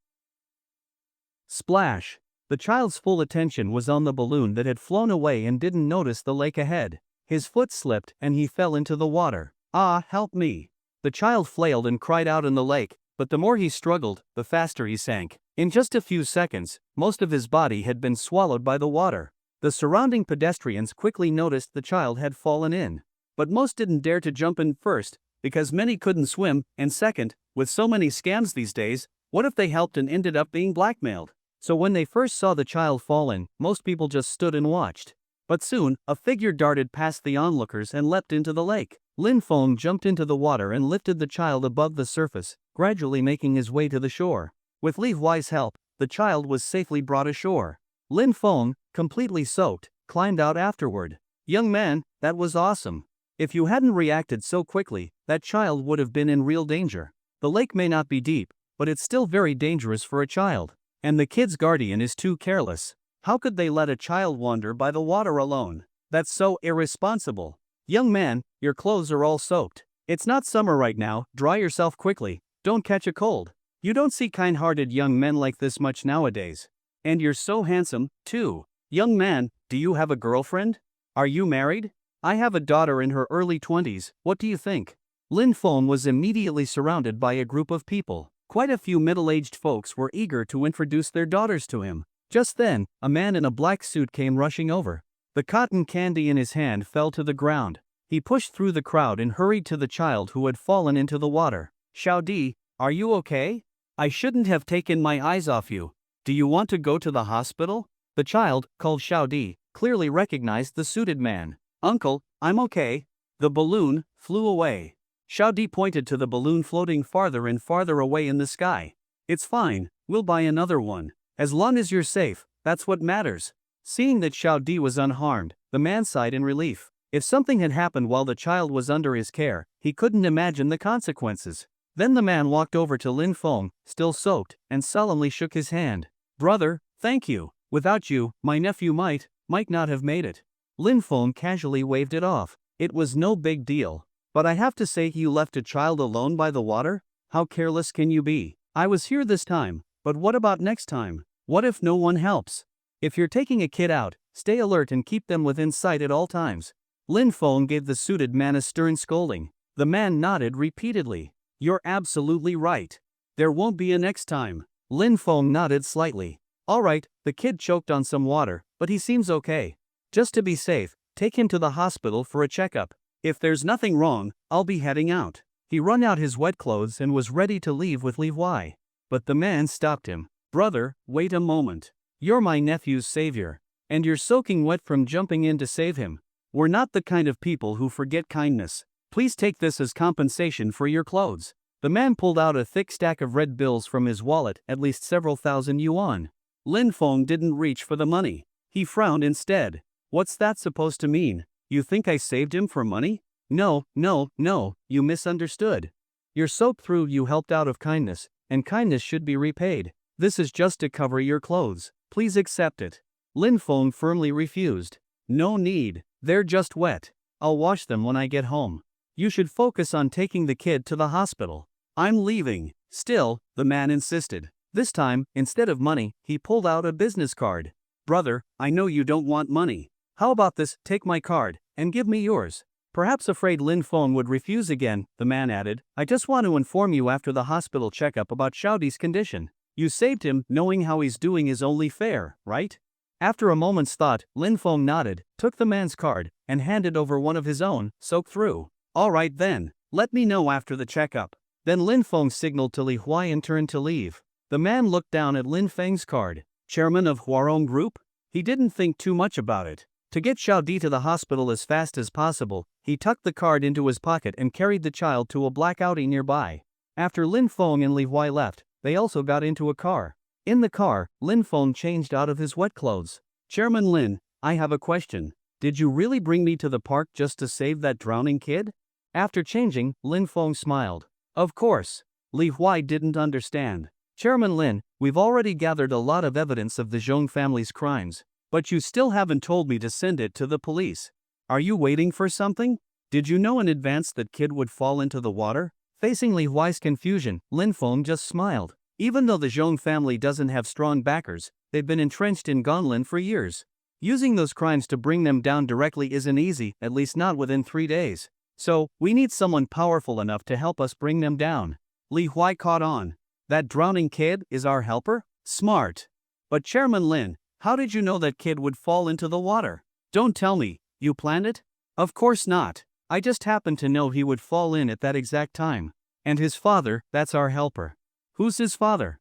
Splash! The child's full attention was on the balloon that had flown away and didn't notice the lake ahead. His foot slipped and he fell into the water. Ah, help me! The child flailed and cried out in the lake, but the more he struggled, the faster he sank. In just a few seconds, most of his body had been swallowed by the water. The surrounding pedestrians quickly noticed the child had fallen in. But most didn't dare to jump in first, because many couldn't swim, and second, with so many scams these days, what if they helped and ended up being blackmailed? So when they first saw the child fall in, most people just stood and watched. But soon, a figure darted past the onlookers and leapt into the lake. Lin Feng jumped into the water and lifted the child above the surface, gradually making his way to the shore. With Li Huai's help, the child was safely brought ashore. Lin Feng, completely soaked, climbed out afterward. Young man, that was awesome. If you hadn't reacted so quickly, that child would have been in real danger. The lake may not be deep, but it's still very dangerous for a child. And the kid's guardian is too careless. How could they let a child wander by the water alone? That's so irresponsible. Young man, your clothes are all soaked. It's not summer right now, dry yourself quickly, don't catch a cold. You don't see kind-hearted young men like this much nowadays. And you're so handsome, too. Young man, do you have a girlfriend? Are you married? I have a daughter in her early 20s, what do you think? Lin Feng was immediately surrounded by a group of people. Quite a few middle-aged folks were eager to introduce their daughters to him. Just then, a man in a black suit came rushing over. The cotton candy in his hand fell to the ground. He pushed through the crowd and hurried to the child who had fallen into the water. Xiaodi, are you okay? I shouldn't have taken my eyes off you. Do you want to go to the hospital? The child, called Xiaodi, clearly recognized the suited man. Uncle, I'm okay. The balloon flew away. Xiaodi pointed to the balloon floating farther and farther away in the sky. It's fine, we'll buy another one. As long as you're safe, that's what matters. Seeing that Xiaodi was unharmed, the man sighed in relief. If something had happened while the child was under his care, he couldn't imagine the consequences. Then the man walked over to Lin Feng, still soaked, and solemnly shook his hand. Brother, thank you. Without you, my nephew might not have made it. Lin Feng casually waved it off. It was no big deal. But I have to say, you left a child alone by the water? How careless can you be? I was here this time, but what about next time? What if no one helps? If you're taking a kid out, stay alert and keep them within sight at all times. Lin Feng gave the suited man a stern scolding. The man nodded repeatedly. You're absolutely right. There won't be a next time. Lin Feng nodded slightly. Alright, the kid choked on some water, but he seems okay. Just to be safe, take him to the hospital for a checkup. If there's nothing wrong, I'll be heading out. He wrung out his wet clothes and was ready to leave with Li Huai. But the man stopped him. Brother, wait a moment. You're my nephew's savior. And you're soaking wet from jumping in to save him. We're not the kind of people who forget kindness. Please take this as compensation for your clothes. The man pulled out a thick stack of red bills from his wallet, at least several thousand yuan. Lin Feng didn't reach for the money. He frowned instead. What's that supposed to mean? You think I saved him for money? No, you misunderstood. You're soaked through, you helped out of kindness, and kindness should be repaid. This is just to cover your clothes. Please accept it. Lin Feng firmly refused. No need, they're just wet. I'll wash them when I get home. You should focus on taking the kid to the hospital. I'm leaving. Still, the man insisted. This time, instead of money, he pulled out a business card. Brother, I know you don't want money. How about this, take my card, and give me yours. Perhaps afraid Lin Feng would refuse again, the man added, I just want to inform you after the hospital checkup about Xiaodi's condition. You saved him, knowing how he's doing is only fair, right? After a moment's thought, Lin Feng nodded, took the man's card, and handed over one of his own, soaked through. Alright then, let me know after the checkup. Then Lin Feng signaled to Li Huai and turned to leave. The man looked down at Lin Feng's card. Chairman of Huarong Group? He didn't think too much about it. To get Xiao Di to the hospital as fast as possible, he tucked the card into his pocket and carried the child to a black Audi nearby. After Lin Feng and Li Huai left, they also got into a car. In the car, Lin Feng changed out of his wet clothes. Chairman Lin, I have a question. Did you really bring me to the park just to save that drowning kid? After changing, Lin Feng smiled. Of course. Li Huai didn't understand. Chairman Lin, we've already gathered a lot of evidence of the Zhong family's crimes. But you still haven't told me to send it to the police. Are you waiting for something? Did you know in advance that kid would fall into the water? Facing Li Huai's confusion, Lin Feng just smiled. Even though the Zhong family doesn't have strong backers, they've been entrenched in Gonlin for years. Using those crimes to bring them down directly isn't easy, at least not within 3 days. So, we need someone powerful enough to help us bring them down. Li Huai caught on. That drowning kid is our helper? Smart. But Chairman Lin, how did you know that kid would fall into the water? Don't tell me, you planned it? Of course not. I just happened to know he would fall in at that exact time. And his father, that's our helper. Who's his father?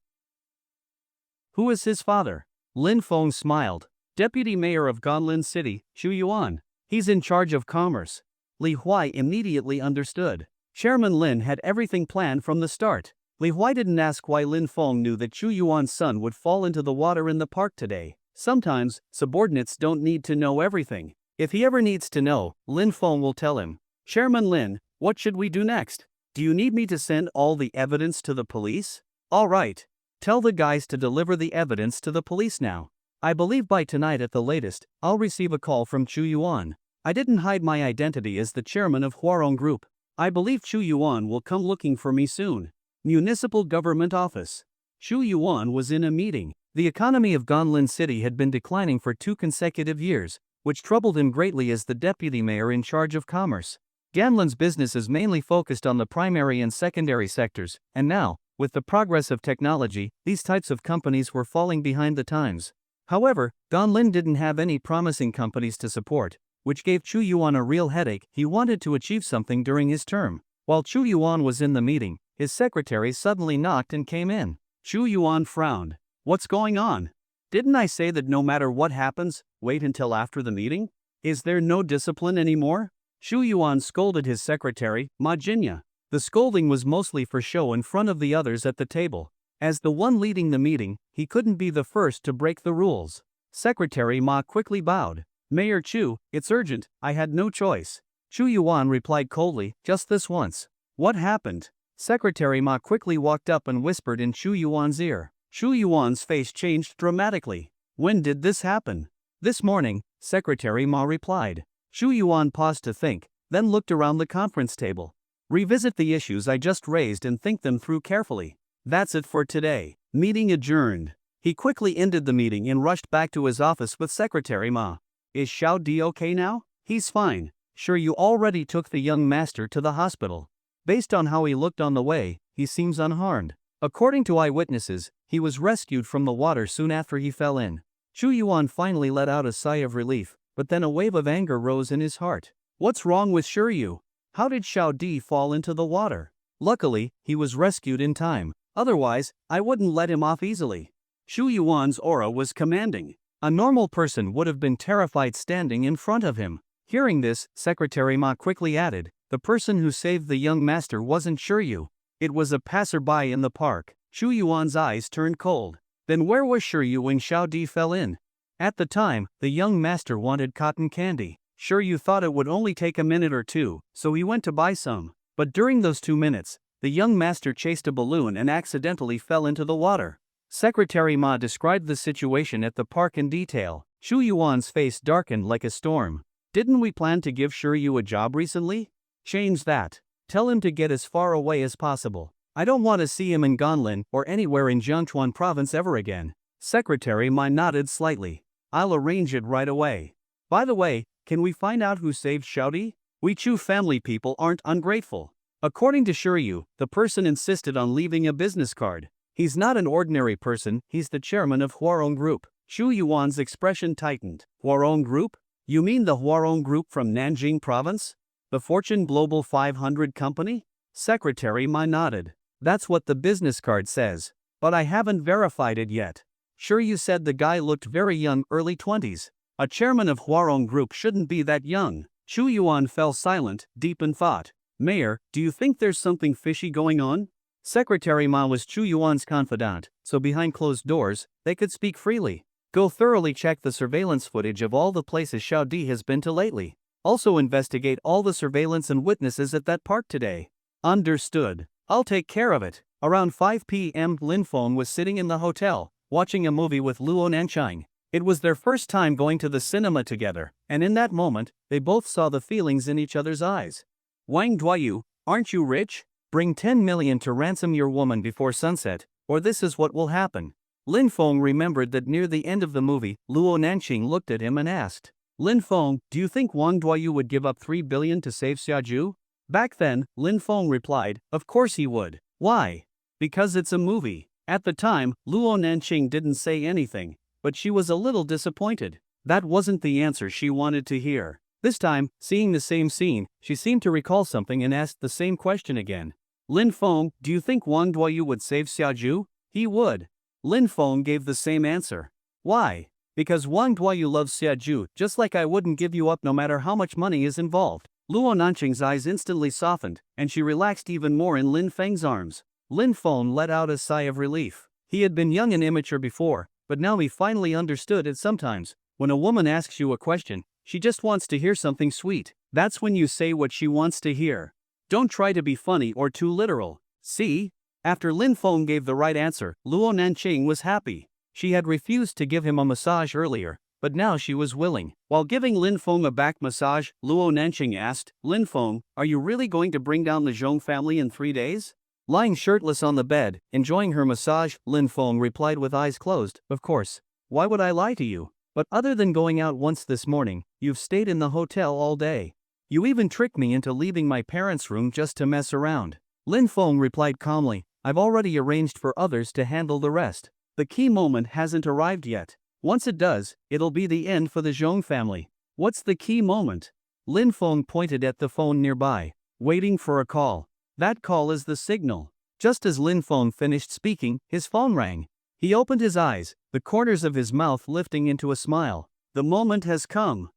Who is his father? Lin Feng smiled. Deputy Mayor of Gonlin City, Xu Yuan. He's in charge of commerce. Li Huai immediately understood. Chairman Lin had everything planned from the start. Li Huai didn't ask why Lin Feng knew that Xu Yuan's son would fall into the water in the park today. Sometimes, subordinates don't need to know everything. If he ever needs to know, Lin Feng will tell him. Chairman Lin, what should we do next? Do you need me to send all the evidence to the police? All right. Tell the guys to deliver the evidence to the police now. I believe by tonight at the latest, I'll receive a call from Xu Yuan. I didn't hide my identity as the chairman of Huarong Group. I believe Xu Yuan will come looking for me soon. Municipal Government Office. Xu Yuan was in a meeting. The economy of Gonlin City had been declining for 2 consecutive years, which troubled him greatly as the deputy mayor in charge of commerce. Ganlin's business is mainly focused on the primary and secondary sectors, and now, with the progress of technology, these types of companies were falling behind the times. However, Gonlin didn't have any promising companies to support, which gave Xu Yuan a real headache. He wanted to achieve something during his term. While Xu Yuan was in the meeting, his secretary suddenly knocked and came in. Xu Yuan frowned. What's going on? Didn't I say that no matter what happens, wait until after the meeting? Is there no discipline anymore? Xu Yuan scolded his secretary, Ma Jinya. The scolding was mostly for show in front of the others at the table. As the one leading the meeting, he couldn't be the first to break the rules. Secretary Ma quickly bowed. Mayor Chu, it's urgent, I had no choice. Xu Yuan replied coldly, just this once. What happened? Secretary Ma quickly walked up and whispered in Xu Yuan's ear. Xu Yuan's face changed dramatically. When did this happen? This morning, Secretary Ma replied. Xu Yuan paused to think, then looked around the conference table. Revisit the issues I just raised and think them through carefully. That's it for today. Meeting adjourned. He quickly ended the meeting and rushed back to his office with Secretary Ma. Is Xiao Di okay now? He's fine. Sure, you already took the young master to the hospital. Based on how he looked on the way, he seems unharmed. According to eyewitnesses, he was rescued from the water soon after he fell in. Xu Yuan finally let out a sigh of relief, but then a wave of anger rose in his heart. What's wrong with Shiryu? How did Xiao Di fall into the water? Luckily, he was rescued in time. Otherwise, I wouldn't let him off easily. Xu Yuan's aura was commanding. A normal person would have been terrified standing in front of him. Hearing this, Secretary Ma quickly added, the person who saved the young master wasn't Shiryu. It was a passerby in the park. Xu Yuan's eyes turned cold. Then where was Shiryu when Xiao Di fell in? At the time, the young master wanted cotton candy. Shiryu thought it would only take a minute or two, so he went to buy some. But during those 2 minutes, the young master chased a balloon and accidentally fell into the water. Secretary Ma described the situation at the park in detail. Xu Yuan's face darkened like a storm. Didn't we plan to give Shiryu a job recently? Change that. Tell him to get as far away as possible. I don't want to see him in Gonlin or anywhere in Jiangchuan province ever again. Secretary Ma nodded slightly. I'll arrange it right away. By the way, can we find out who saved Xiao Di? We Chu family people aren't ungrateful. According to Shiryu, the person insisted on leaving a business card. He's not an ordinary person, he's the chairman of Huarong Group. Xu Yuan's expression tightened. Huarong Group? You mean the Huarong Group from Nanjing province? The Fortune Global 500 company? Secretary Ma nodded. That's what the business card says. But I haven't verified it yet. Sure, you said the guy looked very young, early 20s. A chairman of Huarong group shouldn't be that young. Chu Yuan fell silent, deep in thought. Mayor, do you think there's something fishy going on? Secretary Ma was Chu Yuan's confidant, so behind closed doors, they could speak freely. Go thoroughly check the surveillance footage of all the places Xiao Di has been to lately. Also investigate all the surveillance and witnesses at that park today. Understood. I'll take care of it. Around 5 p.m. Lin Feng was sitting in the hotel, watching a movie with Luo Nanchang. It was their first time going to the cinema together, and in that moment, they both saw the feelings in each other's eyes. Wang Duayu, aren't you rich? Bring 10 million to ransom your woman before sunset, or this is what will happen. Lin Feng remembered that near the end of the movie, Luo Nanqing looked at him and asked, Lin Feng, do you think Wang Duayu would give up 3 billion to save Xiaju? Back then, Lin Feng replied, of course he would. Why? Because it's a movie. At the time, Luo Nanqing didn't say anything, but she was a little disappointed. That wasn't the answer she wanted to hear. This time, seeing the same scene, she seemed to recall something and asked the same question again. Lin Feng, do you think Wang Duayu would save Xiaju? He would. Lin Feng gave the same answer. Why? Because Wang Duayu loves Xiaju, just like I wouldn't give you up no matter how much money is involved. Luo Nanqing's eyes instantly softened, and she relaxed even more in Lin Feng's arms. Lin Feng let out a sigh of relief. He had been young and immature before, but now he finally understood it. Sometimes, when a woman asks you a question, she just wants to hear something sweet. That's when you say what she wants to hear. Don't try to be funny or too literal. See? After Lin Feng gave the right answer, Luo Nanqing was happy. She had refused to give him a massage earlier, but now she was willing. While giving Lin Feng a back massage, Luo Nanqing asked, Lin Feng, are you really going to bring down the Zhong family in 3 days? Lying shirtless on the bed, enjoying her massage, Lin Feng replied with eyes closed, of course. Why would I lie to you? But other than going out once this morning, you've stayed in the hotel all day. You even tricked me into leaving my parents' room just to mess around. Lin Feng replied calmly, I've already arranged for others to handle the rest. The key moment hasn't arrived yet. Once it does, it'll be the end for the Zhong family. What's the key moment? Lin Feng pointed at the phone nearby, waiting for a call. That call is the signal. Just as Lin Feng finished speaking, his phone rang. He opened his eyes, the corners of his mouth lifting into a smile. The moment has come.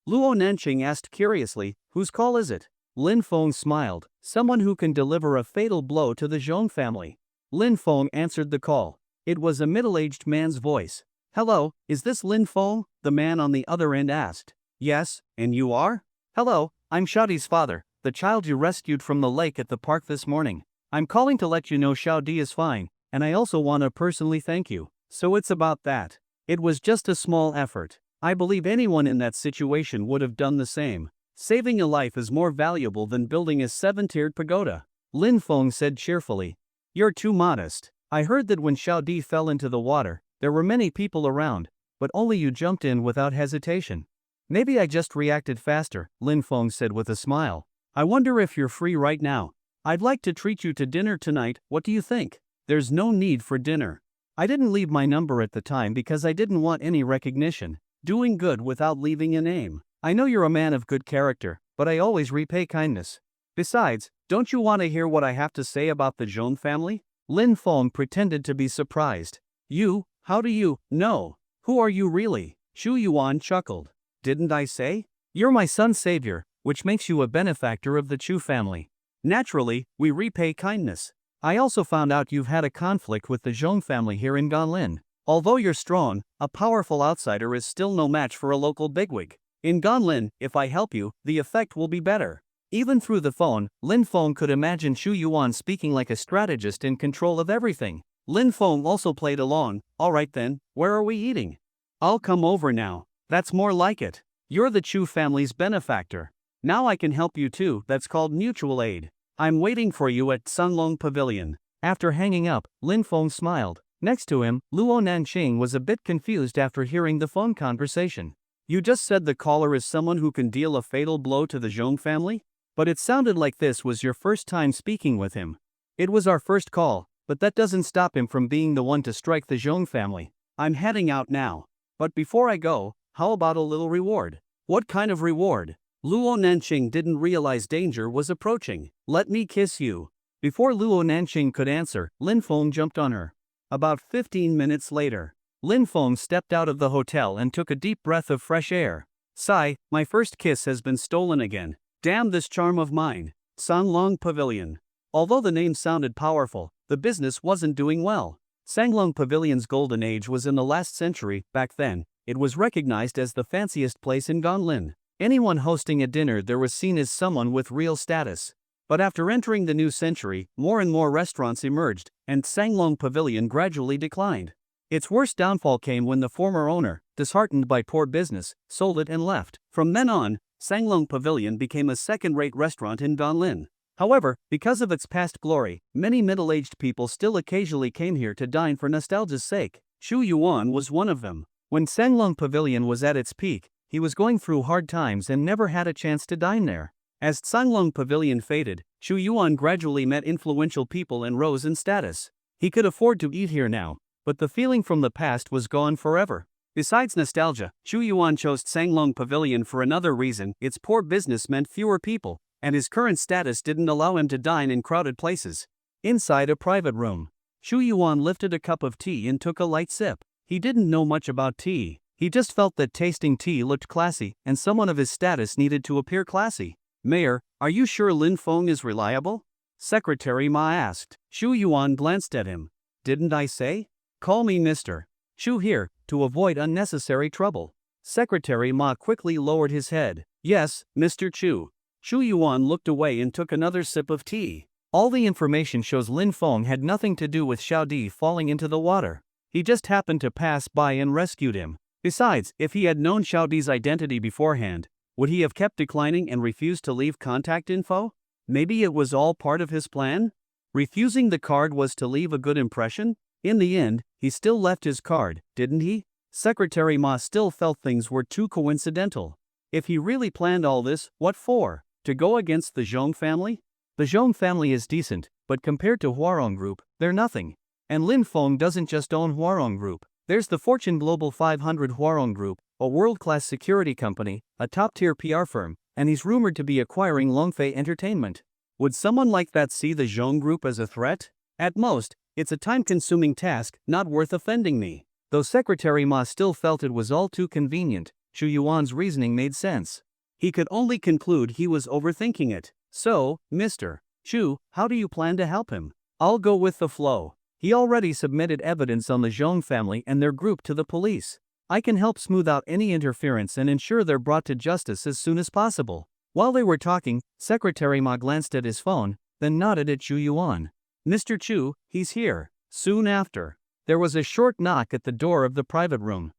Luo Nanqing asked curiously, whose call is it? Lin Feng smiled, someone who can deliver a fatal blow to the Zhong family. Lin Feng answered the call. It was a middle-aged man's voice. Hello, is this Lin Feng? The man on the other end asked. Yes, and you are? Hello, I'm Xiaodi's father, the child you rescued from the lake at the park this morning. I'm calling to let you know Xiao Di is fine, and I also want to personally thank you. So it's about that. It was just a small effort. I believe anyone in that situation would have done the same. Saving a life is more valuable than building a 7-tiered pagoda. Lin Feng said cheerfully. You're too modest. I heard that when Xiao Di fell into the water, there were many people around, but only you jumped in without hesitation. Maybe I just reacted faster, Lin Feng said with a smile. I wonder if you're free right now. I'd like to treat you to dinner tonight, what do you think? There's no need for dinner. I didn't leave my number at the time because I didn't want any recognition. Doing good without leaving a name. I know you're a man of good character, but I always repay kindness. Besides, don't you want to hear what I have to say about the Zhong family? Lin Feng pretended to be surprised. You? How do you know? Who are you really? Xu Yuan chuckled. Didn't I say? You're my son's savior, which makes you a benefactor of the Chu family. Naturally, we repay kindness. I also found out you've had a conflict with the Zhong family here in Ganlin. Although you're strong, a powerful outsider is still no match for a local bigwig. In Ganlin, if I help you, the effect will be better. Even through the phone, Lin Feng could imagine Xu Yuan speaking like a strategist in control of everything. Lin Feng also played along. Alright then, where are we eating? I'll come over now. That's more like it. You're the Chu family's benefactor. Now I can help you too, that's called mutual aid. I'm waiting for you at Sunlong Pavilion. After hanging up, Lin Feng smiled. Next to him, Luo Nanqing was a bit confused after hearing the phone conversation. You just said the caller is someone who can deal a fatal blow to the Zhong family? But it sounded like this was your first time speaking with him. It was our first call, but that doesn't stop him from being the one to strike the Zhong family. I'm heading out now. But before I go, how about a little reward? What kind of reward? Luo Nanqing didn't realize danger was approaching. Let me kiss you. Before Luo Nanqing could answer, Lin Feng jumped on her. About 15 minutes later, Lin Feng stepped out of the hotel and took a deep breath of fresh air. Sigh, my first kiss has been stolen again. Damn this charm of mine. Sanglong Pavilion. Although the name sounded powerful, the business wasn't doing well. Sanglong Pavilion's golden age was in the last century. Back then, it was recognized as the fanciest place in Gonlin. Anyone hosting a dinner there was seen as someone with real status. But after entering the new century, more and more restaurants emerged, and Sanglong Pavilion gradually declined. Its worst downfall came when the former owner, disheartened by poor business, sold it and left. From then on, Sanglong Pavilion became a second-rate restaurant in Gonlin. However, because of its past glory, many middle-aged people still occasionally came here to dine for nostalgia's sake. Xu Yuan was one of them. When Sanglong Pavilion was at its peak, he was going through hard times and never had a chance to dine there. As Sanglong Pavilion faded, Xu Yuan gradually met influential people and rose in status. He could afford to eat here now, but the feeling from the past was gone forever. Besides nostalgia, Xu Yuan chose Sanglong Pavilion for another reason: its poor business meant fewer people, and his current status didn't allow him to dine in crowded places. Inside a private room, Xu Yuan lifted a cup of tea and took a light sip. He didn't know much about tea. He just felt that tasting tea looked classy, and someone of his status needed to appear classy. Mayor, are you sure Lin Feng is reliable? Secretary Ma asked. Xu Yuan glanced at him. Didn't I say? Call me Mr. Xu here, to avoid unnecessary trouble. Secretary Ma quickly lowered his head. Yes, Mr. Chu. Xu Yuan looked away and took another sip of tea. All the information shows Lin Feng had nothing to do with Xiao Di falling into the water. He just happened to pass by and rescued him. Besides, if he had known Xiao Di's identity beforehand, would he have kept declining and refused to leave contact info? Maybe it was all part of his plan? Refusing the card was to leave a good impression? In the end, he still left his card, didn't he? Secretary Ma still felt things were too coincidental. If he really planned all this, what for? To go against the Zhong family? The Zhong family is decent, but compared to Huarong Group, they're nothing. And Lin Feng doesn't just own Huarong Group. There's the Fortune Global 500 Huarong Group, a world-class security company, a top-tier PR firm, and he's rumored to be acquiring Longfei Entertainment. Would someone like that see the Zhong Group as a threat? At most, it's a time-consuming task, not worth offending me. Though Secretary Ma still felt it was all too convenient, Xu Yuan's reasoning made sense. He could only conclude he was overthinking it. So, Mr. Xu, how do you plan to help him? I'll go with the flow. He already submitted evidence on the Zhong family and their group to the police. I can help smooth out any interference and ensure they're brought to justice as soon as possible. While they were talking, Secretary Ma glanced at his phone, then nodded at Xu Yuan. Mr. Chu, he's here. Soon after, there was a short knock at the door of the private room.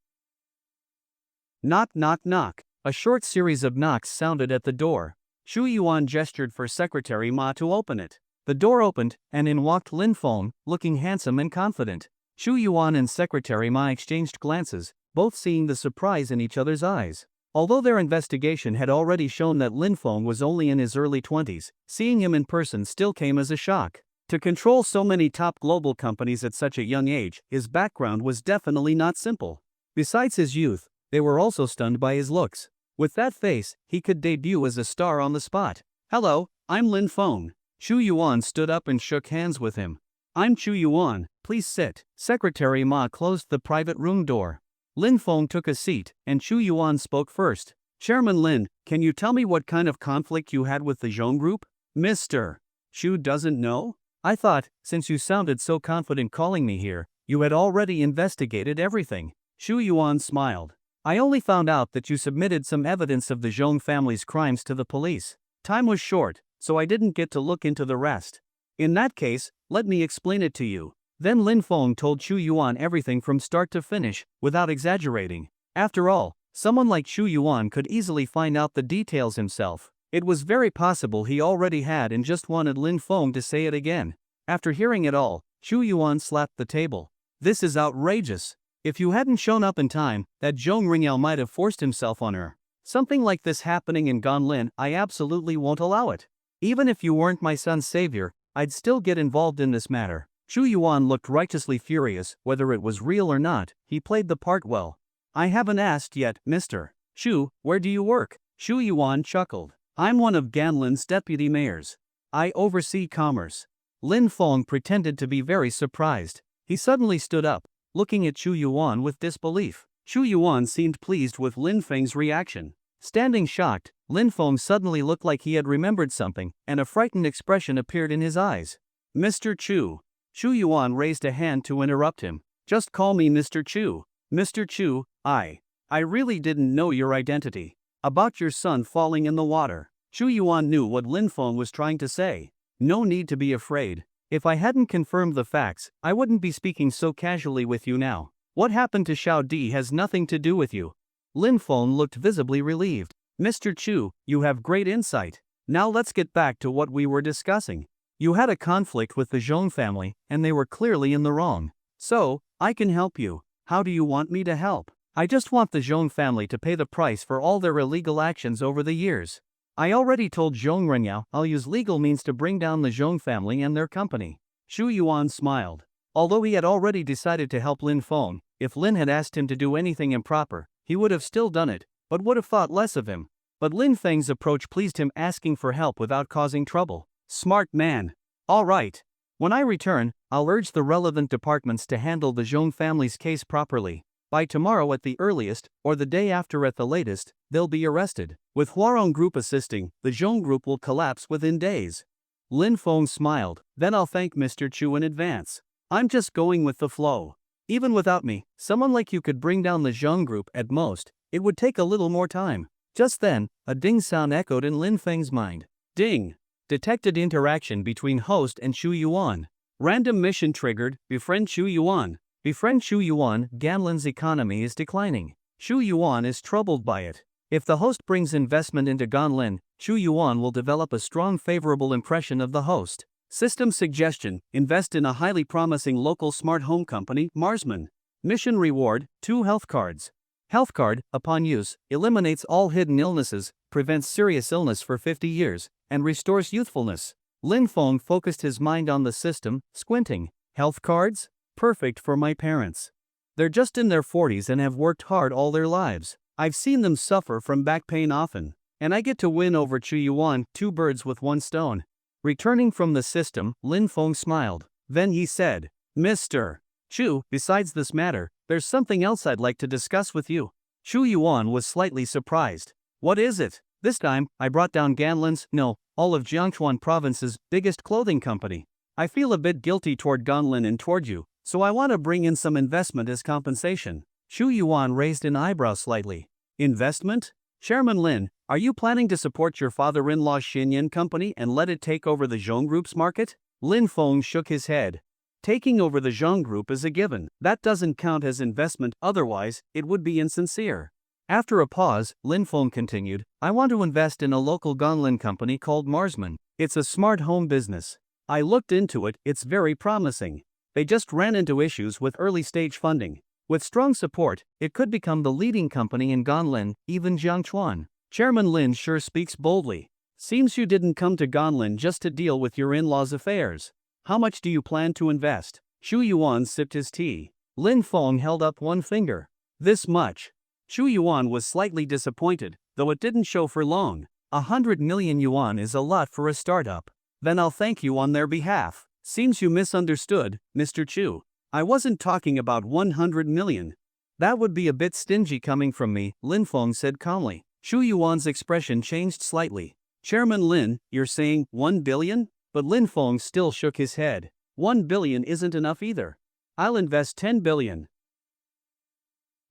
Knock, knock, knock. A short series of knocks sounded at the door. Xu Yuan gestured for Secretary Ma to open it. The door opened, and in walked Lin Feng, looking handsome and confident. Xu Yuan and Secretary Ma exchanged glances, both seeing the surprise in each other's eyes. Although their investigation had already shown that Lin Feng was only in his early 20s, seeing him in person still came as a shock. To control so many top global companies at such a young age, his background was definitely not simple. Besides his youth, they were also stunned by his looks. With that face, he could debut as a star on the spot. Hello, I'm Lin Feng. Xu Yuan stood up and shook hands with him. I'm Xu Yuan, please sit. Secretary Ma closed the private room door. Lin Feng took a seat, and Xu Yuan spoke first. Chairman Lin, can you tell me what kind of conflict you had with the Zhong Group? Mr. Xu doesn't know? I thought, since you sounded so confident calling me here, you had already investigated everything. Xu Yuan smiled. I only found out that you submitted some evidence of the Zhong family's crimes to the police. Time was short, so I didn't get to look into the rest. In that case, let me explain it to you. Then Lin Feng told Xu Yuan everything from start to finish, without exaggerating. After all, someone like Xu Yuan could easily find out the details himself. It was very possible he already had and just wanted Lin Feng to say it again. After hearing it all, Xu Yuan slapped the table. This is outrageous. If you hadn't shown up in time, that Zhong Ringyao might have forced himself on her. Something like this happening in Gonlin, I absolutely won't allow it. Even if you weren't my son's savior, I'd still get involved in this matter. Xu Yuan looked righteously furious. Whether it was real or not, he played the part well. I haven't asked yet, Mr. Xu, where do you work? Xu Yuan chuckled. I'm one of Ganlin's deputy mayors. I oversee commerce. Lin Feng pretended to be very surprised. He suddenly stood up, looking at Chu Yuan with disbelief. Chu Yuan seemed pleased with Lin Feng's reaction. Standing shocked, Lin Feng suddenly looked like he had remembered something, and a frightened expression appeared in his eyes. Mr. Chu. Chu Yuan raised a hand to interrupt him. Just call me Mr. Chu. Mr. Chu, I really didn't know your identity. About your son falling in the water. Chu Yuan knew what Lin Feng was trying to say. No need to be afraid. If I hadn't confirmed the facts, I wouldn't be speaking so casually with you now. What happened to Xiao Di has nothing to do with you. Lin Feng looked visibly relieved. Mr. Chu, you have great insight. Now let's get back to what we were discussing. You had a conflict with the Zhong family, and they were clearly in the wrong. So, I can help you. How do you want me to help? I just want the Zhong family to pay the price for all their illegal actions over the years. I already told Zhong Renyao I'll use legal means to bring down the Zhong family and their company. Chu Yuan smiled. Although he had already decided to help Lin Feng, if Lin had asked him to do anything improper, he would have still done it, but would have thought less of him. But Lin Feng's approach pleased him, asking for help without causing trouble. Smart man. All right. When I return, I'll urge the relevant departments to handle the Zhong family's case properly. By tomorrow at the earliest, or the day after at the latest, they'll be arrested. With Huarong Group assisting, the Zhong Group will collapse within days. Lin Feng smiled. Then I'll thank Mr. Chu in advance. I'm just going with the flow. Even without me, someone like you could bring down the Zhong Group at most. It would take a little more time. Just then, a ding sound echoed in Lin Feng's mind. Ding! Detected interaction between host and Chu Yuan. Random mission triggered, befriend Chu Yuan. Befriend Chu Yuan, Ganlin's economy is declining. Chu Yuan is troubled by it. If the host brings investment into Ganlin, Chu Yuan will develop a strong favorable impression of the host. System suggestion: invest in a highly promising local smart home company, Marsman. Mission reward: 2 health cards. Health card, upon use, eliminates all hidden illnesses, prevents serious illness for 50 years, and restores youthfulness. Lin Feng focused his mind on the system, squinting. Health cards? Perfect for my parents. They're just in their 40s and have worked hard all their lives. I've seen them suffer from back pain often. And I get to win over Chu Yuan, 2 birds with 1 stone. Returning from the system, Lin Feng smiled. Then he said, Mr. Chu, besides this matter, there's something else I'd like to discuss with you. Chu Yuan was slightly surprised. What is it? This time, I brought down Ganlin's, no, all of Jiangchuan province's biggest clothing company. I feel a bit guilty toward Ganlin and toward you, so I want to bring in some investment as compensation. Chu Yuan raised an eyebrow slightly. Investment? Chairman Lin, are you planning to support your father-in-law's Xinyan company and let it take over the Zhong Group's market? Lin Feng shook his head. Taking over the Zhong Group is a given. That doesn't count as investment, otherwise, it would be insincere. After a pause, Lin Feng continued, I want to invest in a local Ganlin company called Marsman. It's a smart home business. I looked into it, it's very promising. They just ran into issues with early-stage funding. With strong support, it could become the leading company in Ganlin, even Jiangchuan. Chairman Lin sure speaks boldly. Seems you didn't come to Ganlin just to deal with your in-laws' affairs. How much do you plan to invest? Chu Yuan sipped his tea. Lin Feng held up one finger. This much. Chu Yuan was slightly disappointed, though it didn't show for long. 100 million yuan is a lot for a startup. Then I'll thank you on their behalf. Seems you misunderstood, Mr. Chu. I wasn't talking about 100 million. That would be a bit stingy coming from me, Lin Feng said calmly. Chu Yuan's expression changed slightly. Chairman Lin, you're saying 1 billion? But Lin Feng still shook his head. 1 billion isn't enough either. I'll invest 10 billion.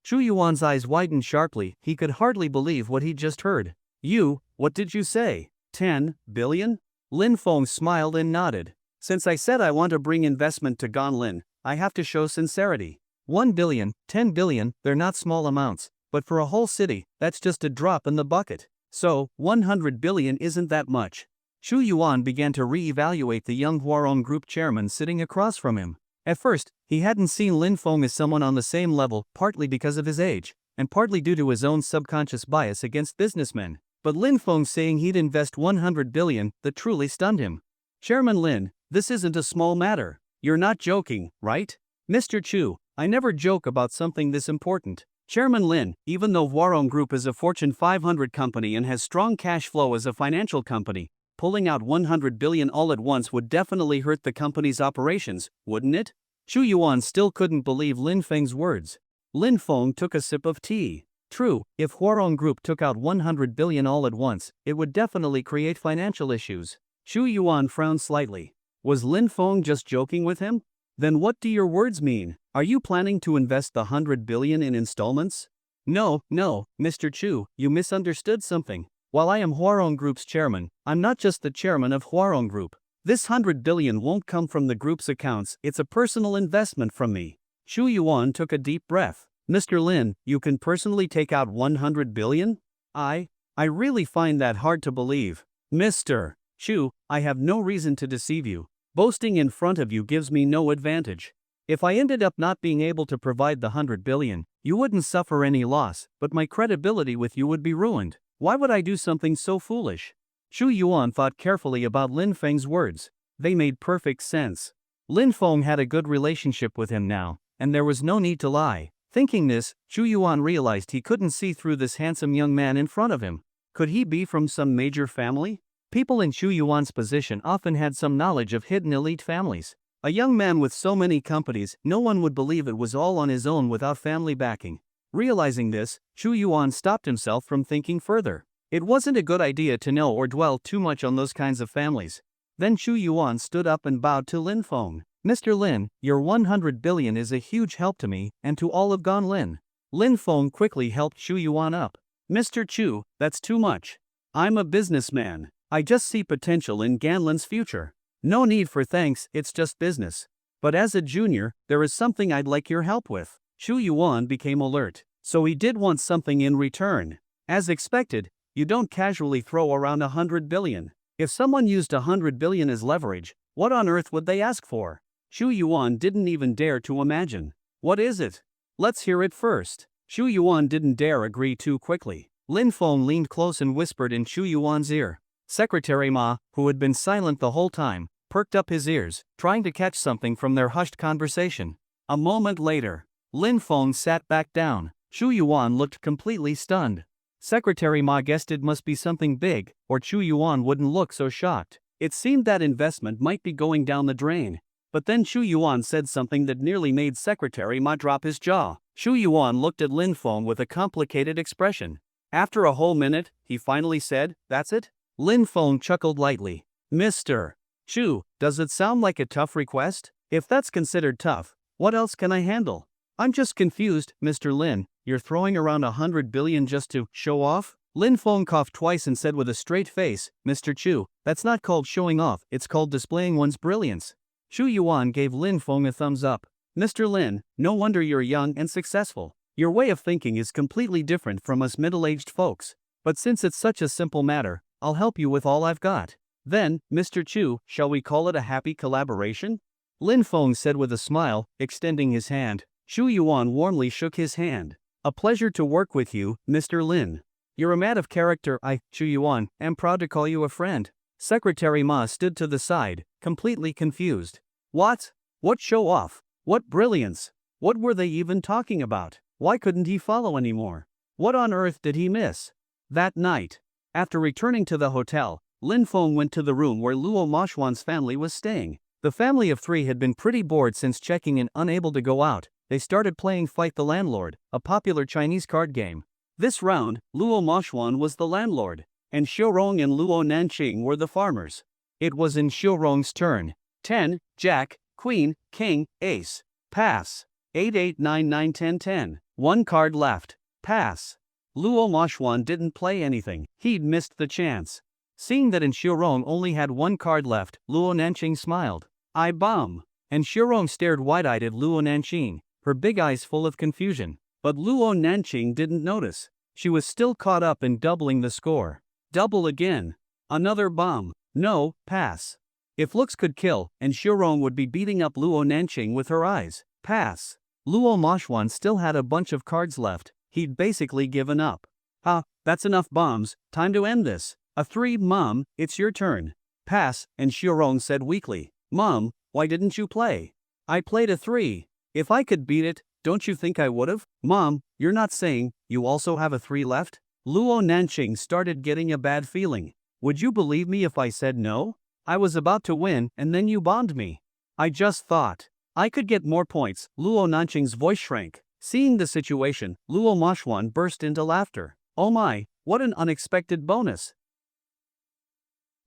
Chu Yuan's eyes widened sharply, he could hardly believe what he'd just heard. What did you say? 10 billion? Lin Feng smiled and nodded. Since I said I want to bring investment to Ganlin, I have to show sincerity. 1 billion, 10 billion, they're not small amounts, but for a whole city, that's just a drop in the bucket. So, 100 billion isn't that much. Chu Yuan began to re-evaluate the young Huarong Group chairman sitting across from him. At first, he hadn't seen Lin Feng as someone on the same level, partly because of his age, and partly due to his own subconscious bias against businessmen. But Lin Feng saying he'd invest 100 billion, that truly stunned him. Chairman Lin, this isn't a small matter. You're not joking, right? Mr. Chu, I never joke about something this important. Chairman Lin, even though Huarong Group is a Fortune 500 company and has strong cash flow as a financial company, pulling out 100 billion all at once would definitely hurt the company's operations, wouldn't it? Shu Yuan still couldn't believe Lin Feng's words. Lin Feng took a sip of tea. True, if Huarong Group took out 100 billion all at once, it would definitely create financial issues. Shu Yuan frowned slightly. Was Lin Feng just joking with him? Then what do your words mean? Are you planning to invest the 100 billion in installments? No, Mr. Chu, you misunderstood something. While I am Huarong Group's chairman, I'm not just the chairman of Huarong Group. This 100 billion won't come from the group's accounts, it's a personal investment from me. Shu Yuan took a deep breath. Mr. Lin, you can personally take out 100 billion? I really find that hard to believe. Mr. Chu, I have no reason to deceive you. Boasting in front of you gives me no advantage. If I ended up not being able to provide the 100 billion, you wouldn't suffer any loss, but my credibility with you would be ruined. Why would I do something so foolish? Shu Yuan thought carefully about Lin Feng's words. They made perfect sense. Lin Feng had a good relationship with him now, and there was no need to lie. Thinking this, Shu Yuan realized he couldn't see through this handsome young man in front of him. Could he be from some major family? People in Shu Yuan's position often had some knowledge of hidden elite families. A young man with so many companies, no one would believe it was all on his own without family backing. Realizing this, Shu Yuan stopped himself from thinking further. It wasn't a good idea to know or dwell too much on those kinds of families. Then Shu Yuan stood up and bowed to Lin Feng. Mr. Lin, your 100 billion is a huge help to me and to all of Ganlin. Lin Feng quickly helped Shu Yuan up. Mr. Chu, that's too much. I'm a businessman. I just see potential in Ganlin's future. No need for thanks, it's just business. But as a junior, there is something I'd like your help with. Shu Yuan became alert, so he did want something in return. As expected, you don't casually throw around 100 billion. If someone used 100 billion as leverage, what on earth would they ask for? Shu Yuan didn't even dare to imagine. What is it? Let's hear it first. Shu Yuan didn't dare agree too quickly. Lin Feng leaned close and whispered in Shu Yuan's ear. Secretary Ma, who had been silent the whole time, perked up his ears, trying to catch something from their hushed conversation. A moment later, Lin Feng sat back down. Shu Yuan looked completely stunned. Secretary Ma guessed it must be something big, or Shu Yuan wouldn't look so shocked. It seemed that investment might be going down the drain. But then Shu Yuan said something that nearly made Secretary Ma drop his jaw. Shu Yuan looked at Lin Feng with a complicated expression. After a whole minute, he finally said, "That's it?" Lin Feng chuckled lightly. Mr. Shu, does it sound like a tough request? If that's considered tough, what else can I handle? I'm just confused, Mr. Lin. You're throwing around 100 billion just to show off? Lin Feng coughed twice and said with a straight face, Mr. Chu, that's not called showing off, it's called displaying one's brilliance. Shu Yuan gave Lin Feng a thumbs up. Mr. Lin, no wonder you're young and successful. Your way of thinking is completely different from us middle-aged folks. But since it's such a simple matter, I'll help you with all I've got. Then, Mr. Chu, shall we call it a happy collaboration? Lin Feng said with a smile, extending his hand. Shu Yuan warmly shook his hand. A pleasure to work with you, Mr. Lin. You're a man of character. I, Shu Yuan, am proud to call you a friend. Secretary Ma stood to the side, completely confused. What? What show off? What brilliance? What were they even talking about? Why couldn't he follow anymore? What on earth did he miss? That night, after returning to the hotel, Lin Feng went to the room where Luo Mashuan's family was staying. The family of three had been pretty bored since checking in, unable to go out. They started playing Fight the Landlord, a popular Chinese card game. This round, Luo Mashuan was the landlord, and Huarong and Luo Nanqing were the farmers. It was in Huarong's turn. 10, Jack, Queen, King, Ace. Pass. 8 8 9 9 10 10. One card left. Pass. Luo Mashuan didn't play anything. He'd missed the chance. Seeing that in Huarong only had one card left, Luo Nanqing smiled. I bomb. And Huarong stared wide-eyed at Luo Nanqing, her big eyes full of confusion. But Luo Nanqing didn't notice. She was still caught up in doubling the score. Double again. Another bomb. No, pass. If looks could kill, and Huarong would be beating up Luo Nanqing with her eyes. Pass. Luo Mashuan still had a bunch of cards left. He'd basically given up. That's enough bombs, time to end this. A 3, Mom, it's your turn. Pass, and Huarong said weakly. Mom, why didn't you play? I played a 3. If I could beat it, don't you think I would've? Mom, you're not saying you also have a 3 left? Luo Nanqing started getting a bad feeling. Would you believe me if I said no? I was about to win and then you bombed me. I just thought. I could get more points. Luo Nanqing's voice shrank. Seeing the situation, Luo Mashwan burst into laughter. Oh my, what an unexpected bonus.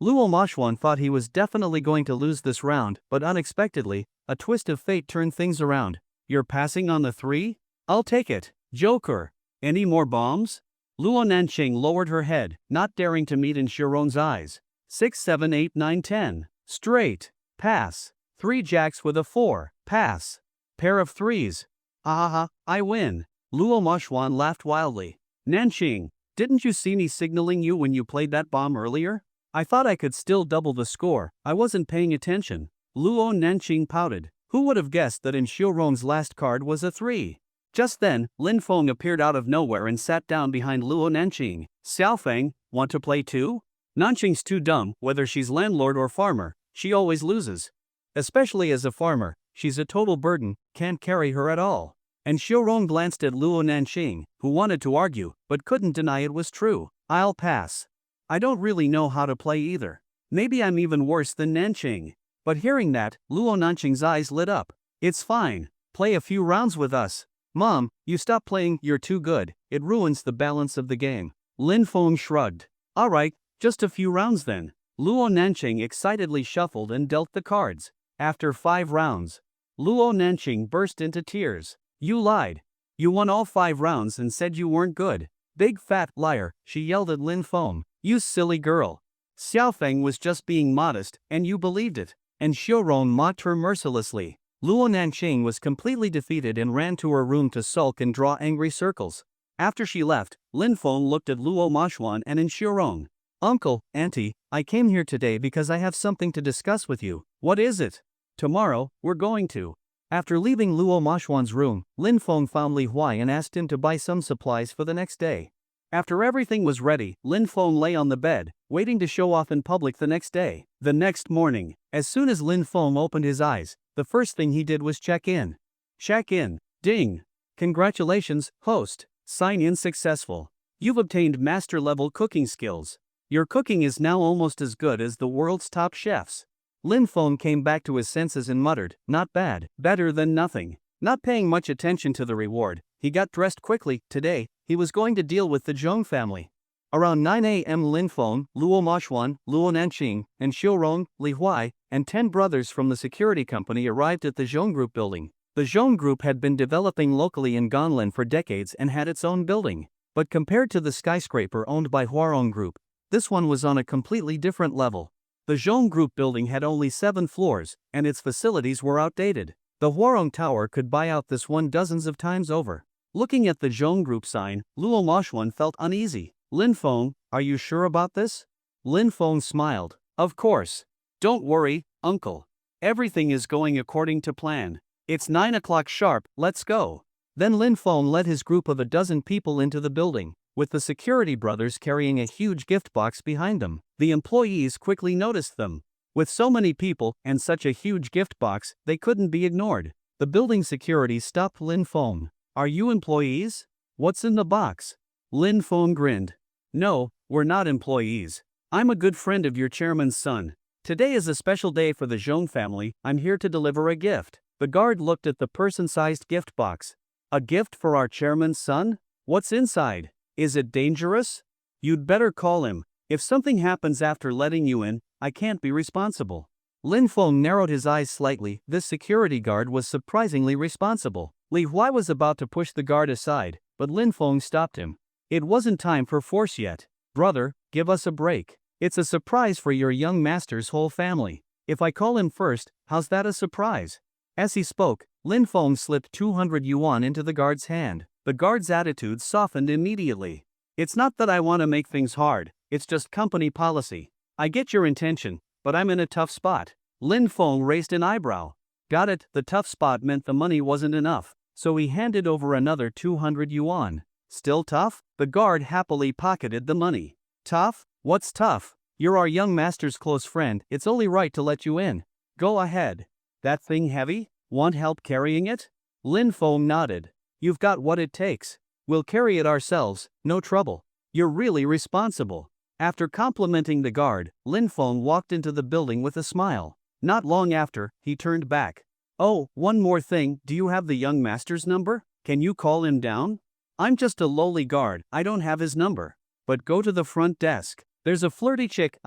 Luo Mashwan thought he was definitely going to lose this round, but unexpectedly, a twist of fate turned things around. You're passing on the 3? I'll take it. Joker. Any more bombs? Luo Nanqing lowered her head, not daring to meet in Huarong's eyes. 6, 7, 8, 9, 10. Straight. Pass. 3 jacks with a 4. Pass. Pair of 3s. Ahaha, I win. Luo Mashwan laughed wildly. Nanqing, didn't you see me signaling you when you played that bomb earlier? I thought I could still double the score. I wasn't paying attention. Luo Nanqing pouted. Who would have guessed that in Huarong's last card was a 3? Just then, Lin Feng appeared out of nowhere and sat down behind Luo Nanqing. Xiaofeng, want to play too? Nanqing's too dumb, whether she's landlord or farmer, she always loses. Especially as a farmer, she's a total burden, can't carry her at all. And Huarong glanced at Luo Nanqing, who wanted to argue, but couldn't deny it was true. I'll pass. I don't really know how to play either. Maybe I'm even worse than Nanqing. But hearing that, Luo Nanqing's eyes lit up. It's fine. Play a few rounds with us. Mom, you stop playing, you're too good. It ruins the balance of the game. Lin Feng shrugged. Alright, just a few rounds then. Luo Nanqing excitedly shuffled and dealt the cards. After 5 rounds, Luo Nanqing burst into tears. You lied. You won all 5 rounds and said you weren't good. Big fat liar, she yelled at Lin Feng. You silly girl. Xiaofeng was just being modest, and you believed it. And Huarong mocked her mercilessly. Luo Nanqing was completely defeated and ran to her room to sulk and draw angry circles. After she left, Lin Feng looked at Luo Mashwan and in Huarong. Uncle, Auntie, I came here today because I have something to discuss with you. What is it? Tomorrow, we're going to. After leaving Luo Mashwan's room, Lin Feng found Li Huai and asked him to buy some supplies for the next day. After everything was ready, Lin Feng lay on the bed, waiting to show off in public the next day. The next morning, as soon as Lin Feng opened his eyes, the first thing he did was check in. Check in. Ding. Congratulations, host. Sign in successful. You've obtained master-level cooking skills. Your cooking is now almost as good as the world's top chefs. Lin Feng came back to his senses and muttered, not bad, better than nothing. Not paying much attention to the reward, he got dressed quickly. Today, he was going to deal with the Zhong family. Around 9 a.m. Lin Feng, Luo Mashwan, Luo Nanqing, and Huarong, Li Huai, and 10 brothers from the security company arrived at the Zhong Group building. The Zhong Group had been developing locally in Ganlin for decades and had its own building. But compared to the skyscraper owned by Huarong Group, this one was on a completely different level. The Zhong Group building had only 7 floors, and its facilities were outdated. The Huarong Tower could buy out this one dozens of times over. Looking at the Zhong Group sign, Luo Mashwan felt uneasy. Lin Feng, are you sure about this? Lin Feng smiled. Of course. Don't worry, uncle. Everything is going according to plan. It's 9 o'clock sharp, let's go. Then Lin Feng led his group of a dozen people into the building, with the security brothers carrying a huge gift box behind them. The employees quickly noticed them. With so many people and such a huge gift box, they couldn't be ignored. The building security stopped Lin Feng. Are you employees? What's in the box? Lin Feng grinned. No, we're not employees. I'm a good friend of your chairman's son. Today is a special day for the Zhong family. I'm here to deliver a gift. The guard looked at the person-sized gift box. A gift for our chairman's son? What's inside? Is it dangerous? You'd better call him. If something happens after letting you in, I can't be responsible. Lin Feng narrowed his eyes slightly. This security guard was surprisingly responsible. Li Huai was about to push the guard aside, but Lin Feng stopped him. It wasn't time for force yet. Brother, give us a break. It's a surprise for your young master's whole family. If I call him first, how's that a surprise? As he spoke, Lin Feng slipped 200 yuan into the guard's hand. The guard's attitude softened immediately. It's not that I want to make things hard, it's just company policy. I get your intention, but I'm in a tough spot. Lin Feng raised an eyebrow. Got it, the tough spot meant the money wasn't enough, so he handed over another 200 yuan. Still tough? The guard happily pocketed the money. Tough? What's tough? You're our young master's close friend, it's only right to let you in. Go ahead. That thing heavy? Want help carrying it? Lin Feng nodded. You've got what it takes. We'll carry it ourselves, no trouble. You're really responsible. After complimenting the guard, Lin Feng walked into the building with a smile. Not long after, he turned back. Oh, one more thing, do you have the young master's number? Can you call him down? I'm just a lowly guard, I don't have his number. But go to the front desk. There's a flirty chick,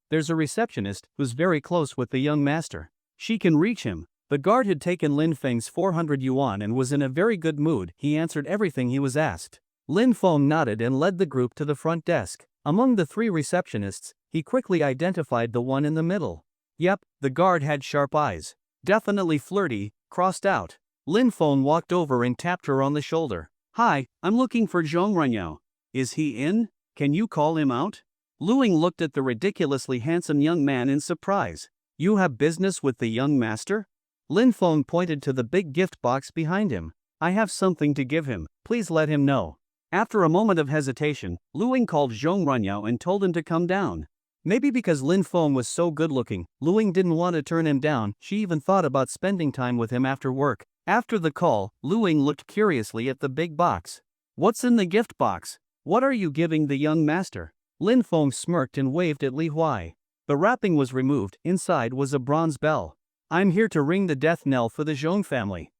there's a receptionist who's very close with the young master. She can reach him. The guard had taken Lin Feng's 400 yuan and was in a very good mood. He answered everything he was asked. Lin Feng nodded and led the group to the front desk. Among the three receptionists, he quickly identified the one in the middle. Yep, the guard had sharp eyes. Definitely flirty, crossed out. Lin Feng walked over and tapped her on the shoulder. Hi, I'm looking for Zhong Renyao. Is he in? Can you call him out? Luing looked at the ridiculously handsome young man in surprise. You have business with the young master? Lin Feng pointed to the big gift box behind him. I have something to give him, please let him know. After a moment of hesitation, Luing called Zhong Renyao and told him to come down. Maybe because Lin Feng was so good-looking, Luing didn't want to turn him down. She even thought about spending time with him after work. After the call, Luing looked curiously at the big box. What's in the gift box? What are you giving the young master? Lin Feng smirked and waved at Li Huai. The wrapping was removed. Inside was a bronze bell. I'm here to ring the death knell for the Zhong family.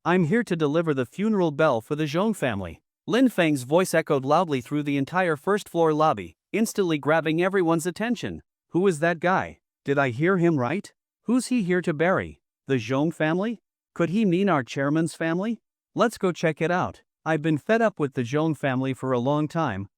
I'm here to deliver the funeral bell for the Zhong family. Lin Feng's voice echoed loudly through the entire first-floor lobby, instantly grabbing everyone's attention. Who is that guy? Did I hear him right? Who's he here to bury? The Zhong family? Could he mean our chairman's family? Let's go check it out. I've been fed up with the Zhong family for a long time.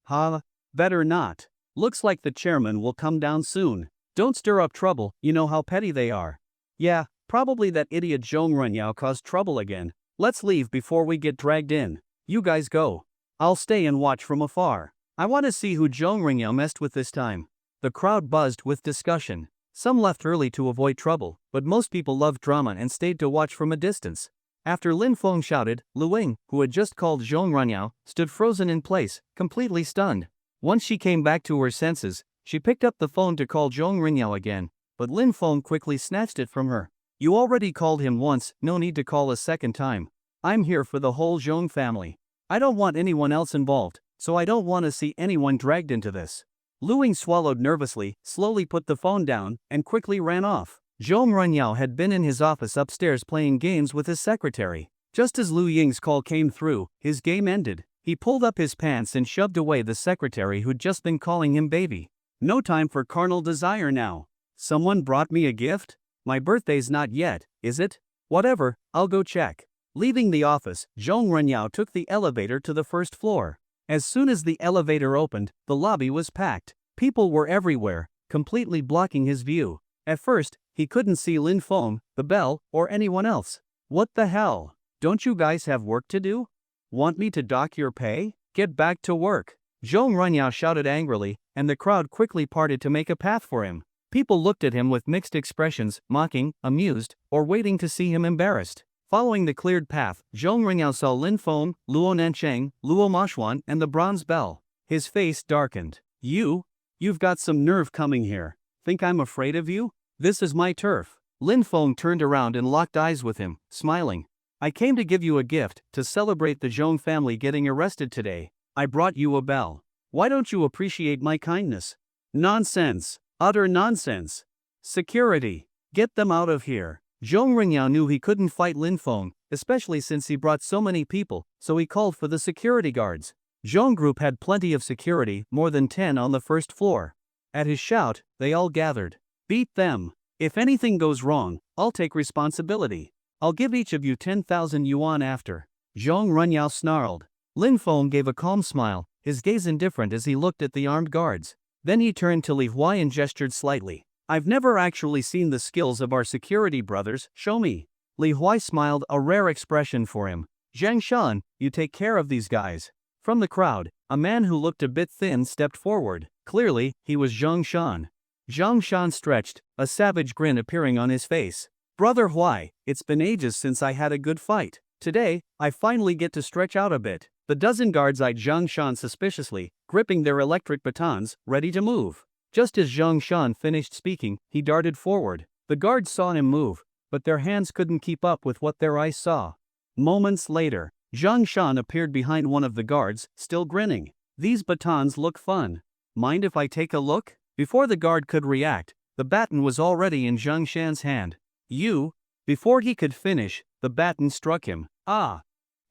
Better not. Looks like the chairman will come down soon. Don't stir up trouble, you know how petty they are. Yeah, probably that idiot Zhong Renyao caused trouble again. Let's leave before we get dragged in. You guys go. I'll stay and watch from afar. I want to see who Zhong Renyao messed with this time. The crowd buzzed with discussion. Some left early to avoid trouble, but most people loved drama and stayed to watch from a distance. After Lin Feng shouted, Luing, who had just called Zhong Renyao, stood frozen in place, completely stunned. Once she came back to her senses, she picked up the phone to call Zhong Renyao again, but Lin Feng quickly snatched it from her. You already called him once, no need to call a second time. I'm here for the whole Zhong family. I don't want anyone else involved, so I don't want to see anyone dragged into this. Luing swallowed nervously, slowly put the phone down, and quickly ran off. Zhong Renyao had been in his office upstairs playing games with his secretary. Just as Lu Ying's call came through, his game ended. He pulled up his pants and shoved away the secretary who'd just been calling him baby. No time for carnal desire now. Someone brought me a gift? My birthday's not yet, is it? Whatever, I'll go check. Leaving the office, Zhong Renyao took the elevator to the first floor. As soon as the elevator opened, the lobby was packed. People were everywhere, completely blocking his view. At first, he couldn't see Lin Feng, the bell, or anyone else. What the hell? Don't you guys have work to do? Want me to dock your pay? Get back to work. Zhong Renyao shouted angrily, and the crowd quickly parted to make a path for him. People looked at him with mixed expressions, mocking, amused, or waiting to see him embarrassed. Following the cleared path, Zhong Renyao saw Lin Feng, Luo Nancheng, Luo Mashuan, and the bronze bell. His face darkened. You've got some nerve coming here. Think I'm afraid of you? This is my turf. Lin Feng turned around and locked eyes with him, smiling. I came to give you a gift to celebrate the Zhong family getting arrested today. I brought you a bell. Why don't you appreciate my kindness? Nonsense. Utter nonsense. Security. Get them out of here. Zhong Renyao knew he couldn't fight Lin Feng, especially since he brought so many people, so he called for the security guards. Zhong Group had plenty of security, more than 10 on the first floor. At his shout, they all gathered. Beat them. If anything goes wrong, I'll take responsibility. I'll give each of you 10,000 yuan after. Zhong Renyao snarled. Lin Feng gave a calm smile, his gaze indifferent as he looked at the armed guards. Then he turned to Li Huai and gestured slightly. I've never actually seen the skills of our security brothers, show me. Li Huai smiled, a rare expression for him. Zhang Shan, you take care of these guys. From the crowd, a man who looked a bit thin stepped forward. Clearly, he was Zhang Shan. Zhang Shan stretched, a savage grin appearing on his face. Brother Huai, it's been ages since I had a good fight. Today, I finally get to stretch out a bit. The dozen guards eyed Zhang Shan suspiciously, gripping their electric batons, ready to move. Just as Zhang Shan finished speaking, he darted forward. The guards saw him move, but their hands couldn't keep up with what their eyes saw. Moments later, Zhang Shan appeared behind one of the guards, still grinning. These batons look fun. Mind if I take a look? Before the guard could react, the baton was already in Zhang Shan's hand. You Before he could finish, the baton struck him. Ah!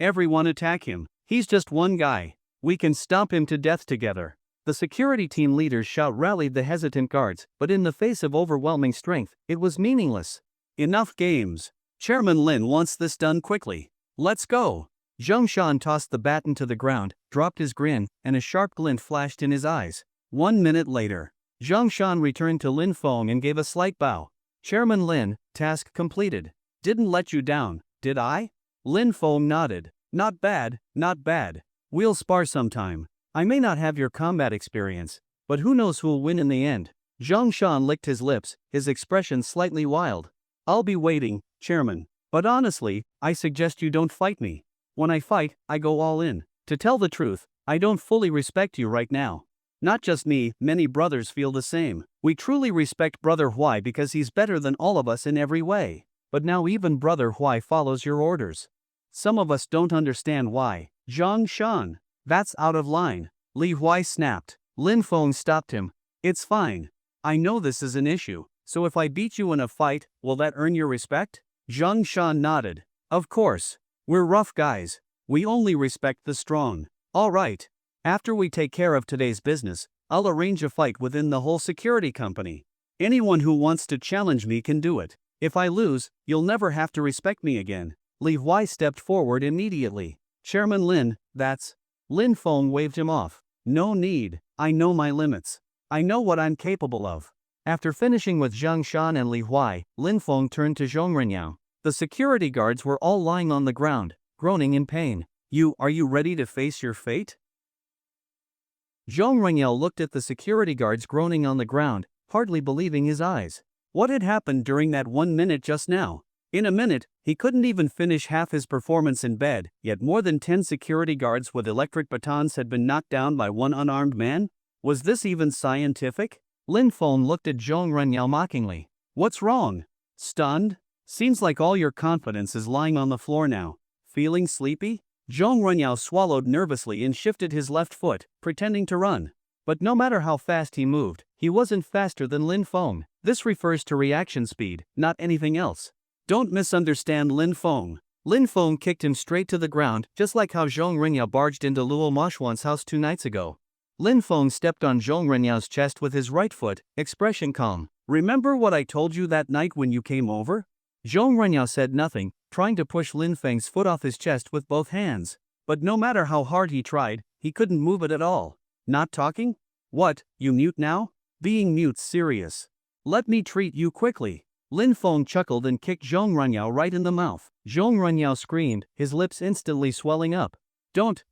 Everyone attack him. He's just one guy. We can stomp him to death together. The security team leader's shout rallied the hesitant guards, but in the face of overwhelming strength, it was meaningless. Enough games. Chairman Lin wants this done quickly. Let's go. Zheng Shan tossed the baton to the ground, dropped his grin, and a sharp glint flashed in his eyes. 1 minute later, Zheng Shan returned to Lin Feng and gave a slight bow. Chairman Lin, task completed. Didn't let you down, did I? Lin Feng nodded. Not bad, not bad. We'll spar sometime. I may not have your combat experience, but who knows who'll win in the end. Zheng Shan licked his lips, his expression slightly wild. I'll be waiting, Chairman. But honestly, I suggest you don't fight me. When I fight, I go all in. To tell the truth, I don't fully respect you right now. Not just me, many brothers feel the same. We truly respect Brother Huai because he's better than all of us in every way. But now even Brother Huai follows your orders. Some of us don't understand why. Zhang Shan. That's out of line. Li Huai snapped. Lin Feng stopped him. It's fine. I know this is an issue, so if I beat you in a fight, will that earn your respect? Zhang Shan nodded. Of course. We're rough guys. We only respect the strong. All right. After we take care of today's business, I'll arrange a fight within the whole security company. Anyone who wants to challenge me can do it. If I lose, you'll never have to respect me again. Li Huai stepped forward immediately. Chairman Lin, that's... Lin Feng waved him off. No need. I know my limits. I know what I'm capable of. After finishing with Zhang Shan and Li Huai, Lin Feng turned to Zhong Renyao. The security guards were all lying on the ground, groaning in pain. Are you ready to face your fate? Zhong Renyao looked at the security guards groaning on the ground, hardly believing his eyes. What had happened during that 1 minute just now? In a minute, he couldn't even finish half his performance in bed, yet more than 10 security guards with electric batons had been knocked down by one unarmed man? Was this even scientific? Lin Feng looked at Zhong Renyao mockingly. What's wrong? Stunned? Seems like all your confidence is lying on the floor now. Feeling sleepy? Zhong Renyao swallowed nervously and shifted his left foot, pretending to run. But no matter how fast he moved, he wasn't faster than Lin Feng. This refers to reaction speed, not anything else. Don't misunderstand Lin Feng. Lin Feng kicked him straight to the ground, just like how Zhong Renyao barged into Luo Mashuan's house 2 nights ago. Lin Feng stepped on Zhong Renyao's chest with his right foot, expression calm. Remember what I told you that night when you came over? Zhong Renyao said nothing, trying to push Lin Feng's foot off his chest with both hands. But no matter how hard he tried, he couldn't move it at all. Not talking? What, you mute now? Being mute's serious. Let me treat you quickly. Lin Feng chuckled and kicked Zhong Renyao right in the mouth. Zhong Renyao screamed, his lips instantly swelling up. Don't,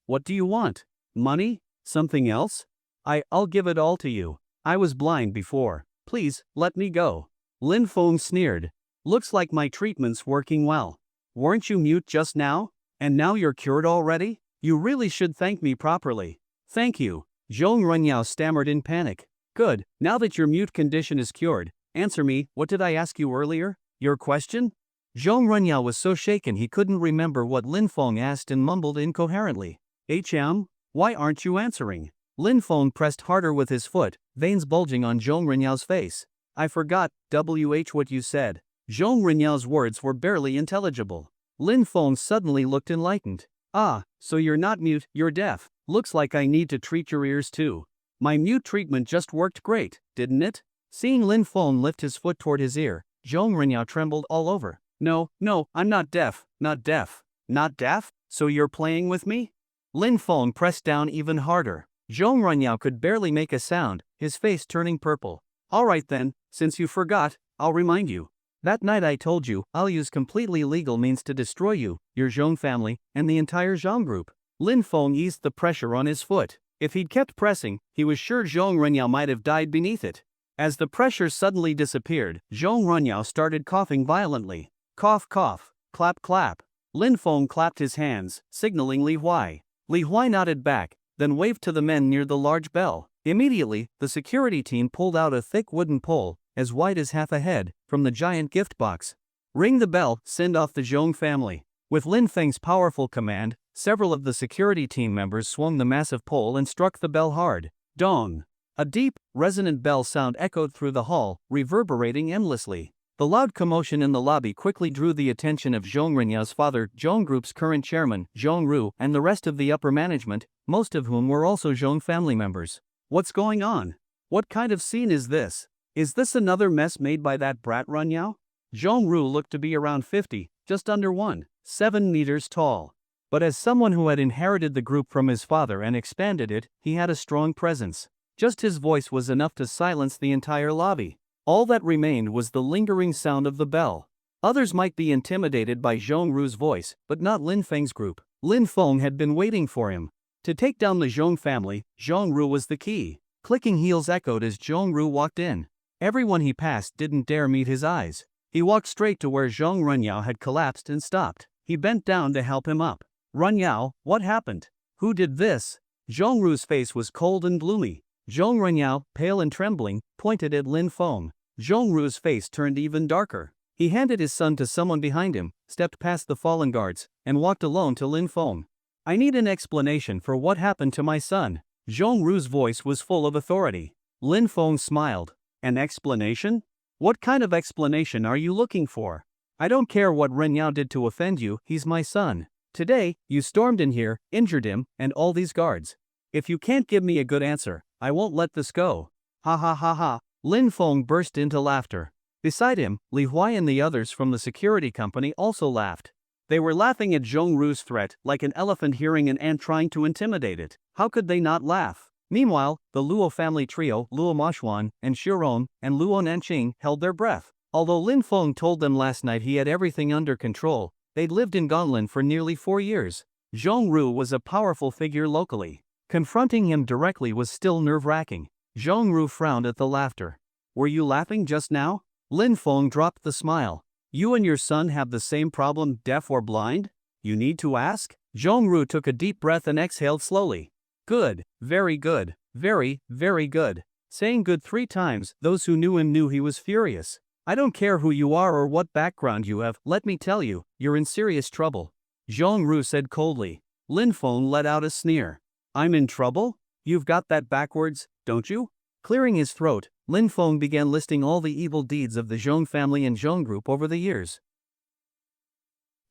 what do you want? Money? Something else? I'll give it all to you. I was blind before. Please, let me go. Lin Feng sneered. Looks like my treatment's working well. Weren't you mute just now? And now you're cured already? You really should thank me properly. Thank you. Zhong Renyao stammered in panic. Good, now that your mute condition is cured, answer me, what did I ask you earlier? Your question? Zhong Renyao was so shaken he couldn't remember what Lin Feng asked and mumbled incoherently. Why aren't you answering? Lin Feng pressed harder with his foot, veins bulging on Zhong Renyao's face. I forgot, what you said. Zhong Renyao's words were barely intelligible. Lin Feng suddenly looked enlightened. Ah, so you're not mute, you're deaf. Looks like I need to treat your ears too. My mute treatment just worked great, didn't it? Seeing Lin Feng lift his foot toward his ear, Zhong Renyao trembled all over. No, I'm not deaf, not deaf. Not deaf? So you're playing with me? Lin Feng pressed down even harder. Zhong Renyao could barely make a sound, his face turning purple. Alright then, since you forgot, I'll remind you. That night I told you, I'll use completely legal means to destroy you, your Zhong family, and the entire Zhong group. Lin Feng eased the pressure on his foot. If he'd kept pressing, he was sure Zhong Renyao might have died beneath it. As the pressure suddenly disappeared, Zhong Renyao started coughing violently. Cough, cough, clap, clap. Lin Feng clapped his hands, signaling Li Huai. Li Huai nodded back, then waved to the men near the large bell. Immediately, the security team pulled out a thick wooden pole, as wide as half a head, from the giant gift box. Ring the bell, send off the Zhong family. With Lin Feng's powerful command, several of the security team members swung the massive pole and struck the bell hard. Dong! A deep, resonant bell sound echoed through the hall, reverberating endlessly. The loud commotion in the lobby quickly drew the attention of Zhong Renya's father, Zhong Group's current chairman, Zhong Ru, and the rest of the upper management, most of whom were also Zhong family members. What's going on? What kind of scene is this? Is this another mess made by that brat Renyao? Zhong Ru looked to be around 50, just under 7 meters tall. But as someone who had inherited the group from his father and expanded it, he had a strong presence. Just his voice was enough to silence the entire lobby. All that remained was the lingering sound of the bell. Others might be intimidated by Zhong Ru's voice, but not Lin Feng's group. Lin Feng had been waiting for him. To take down the Zhong family, Zhong Ru was the key. Clicking heels echoed as Zhong Ru walked in. Everyone he passed didn't dare meet his eyes. He walked straight to where Zhong Renyao had collapsed and stopped. He bent down to help him up. Renyao, what happened? Who did this? Zhong Ru's face was cold and gloomy. Zhong Renyao, pale and trembling, pointed at Lin Feng. Zhong Ru's face turned even darker. He handed his son to someone behind him, stepped past the fallen guards, and walked alone to Lin Feng. I need an explanation for what happened to my son. Zhong Ru's voice was full of authority. Lin Feng smiled. An explanation? What kind of explanation are you looking for? I don't care what Renyao did to offend you, he's my son. Today, you stormed in here, injured him, and all these guards. If you can't give me a good answer, I won't let this go. Ha ha ha ha. Lin Feng burst into laughter. Beside him, Li Huai and the others from the security company also laughed. They were laughing at Zhong Ru's threat like an elephant hearing an ant trying to intimidate it. How could they not laugh? Meanwhile, the Luo family trio, Luo Mashuan, and Huarong, and Luo Nanqing held their breath. Although Lin Feng told them last night he had everything under control, they'd lived in Gonlin for nearly 4 years. Zhong Ru was a powerful figure locally. Confronting him directly was still nerve-wracking. Zhong Ru frowned at the laughter. Were you laughing just now? Lin Feng dropped the smile. You and your son have the same problem, deaf or blind? You need to ask? Zhong Ru took a deep breath and exhaled slowly. Good, very good, very, very good. Saying good 3 times, those who knew him knew he was furious. I don't care who you are or what background you have, let me tell you, you're in serious trouble. Zhong Ru said coldly. Lin Feng let out a sneer. I'm in trouble? You've got that backwards, don't you? Clearing his throat, Lin Feng began listing all the evil deeds of the Zhong family and Zhong group over the years.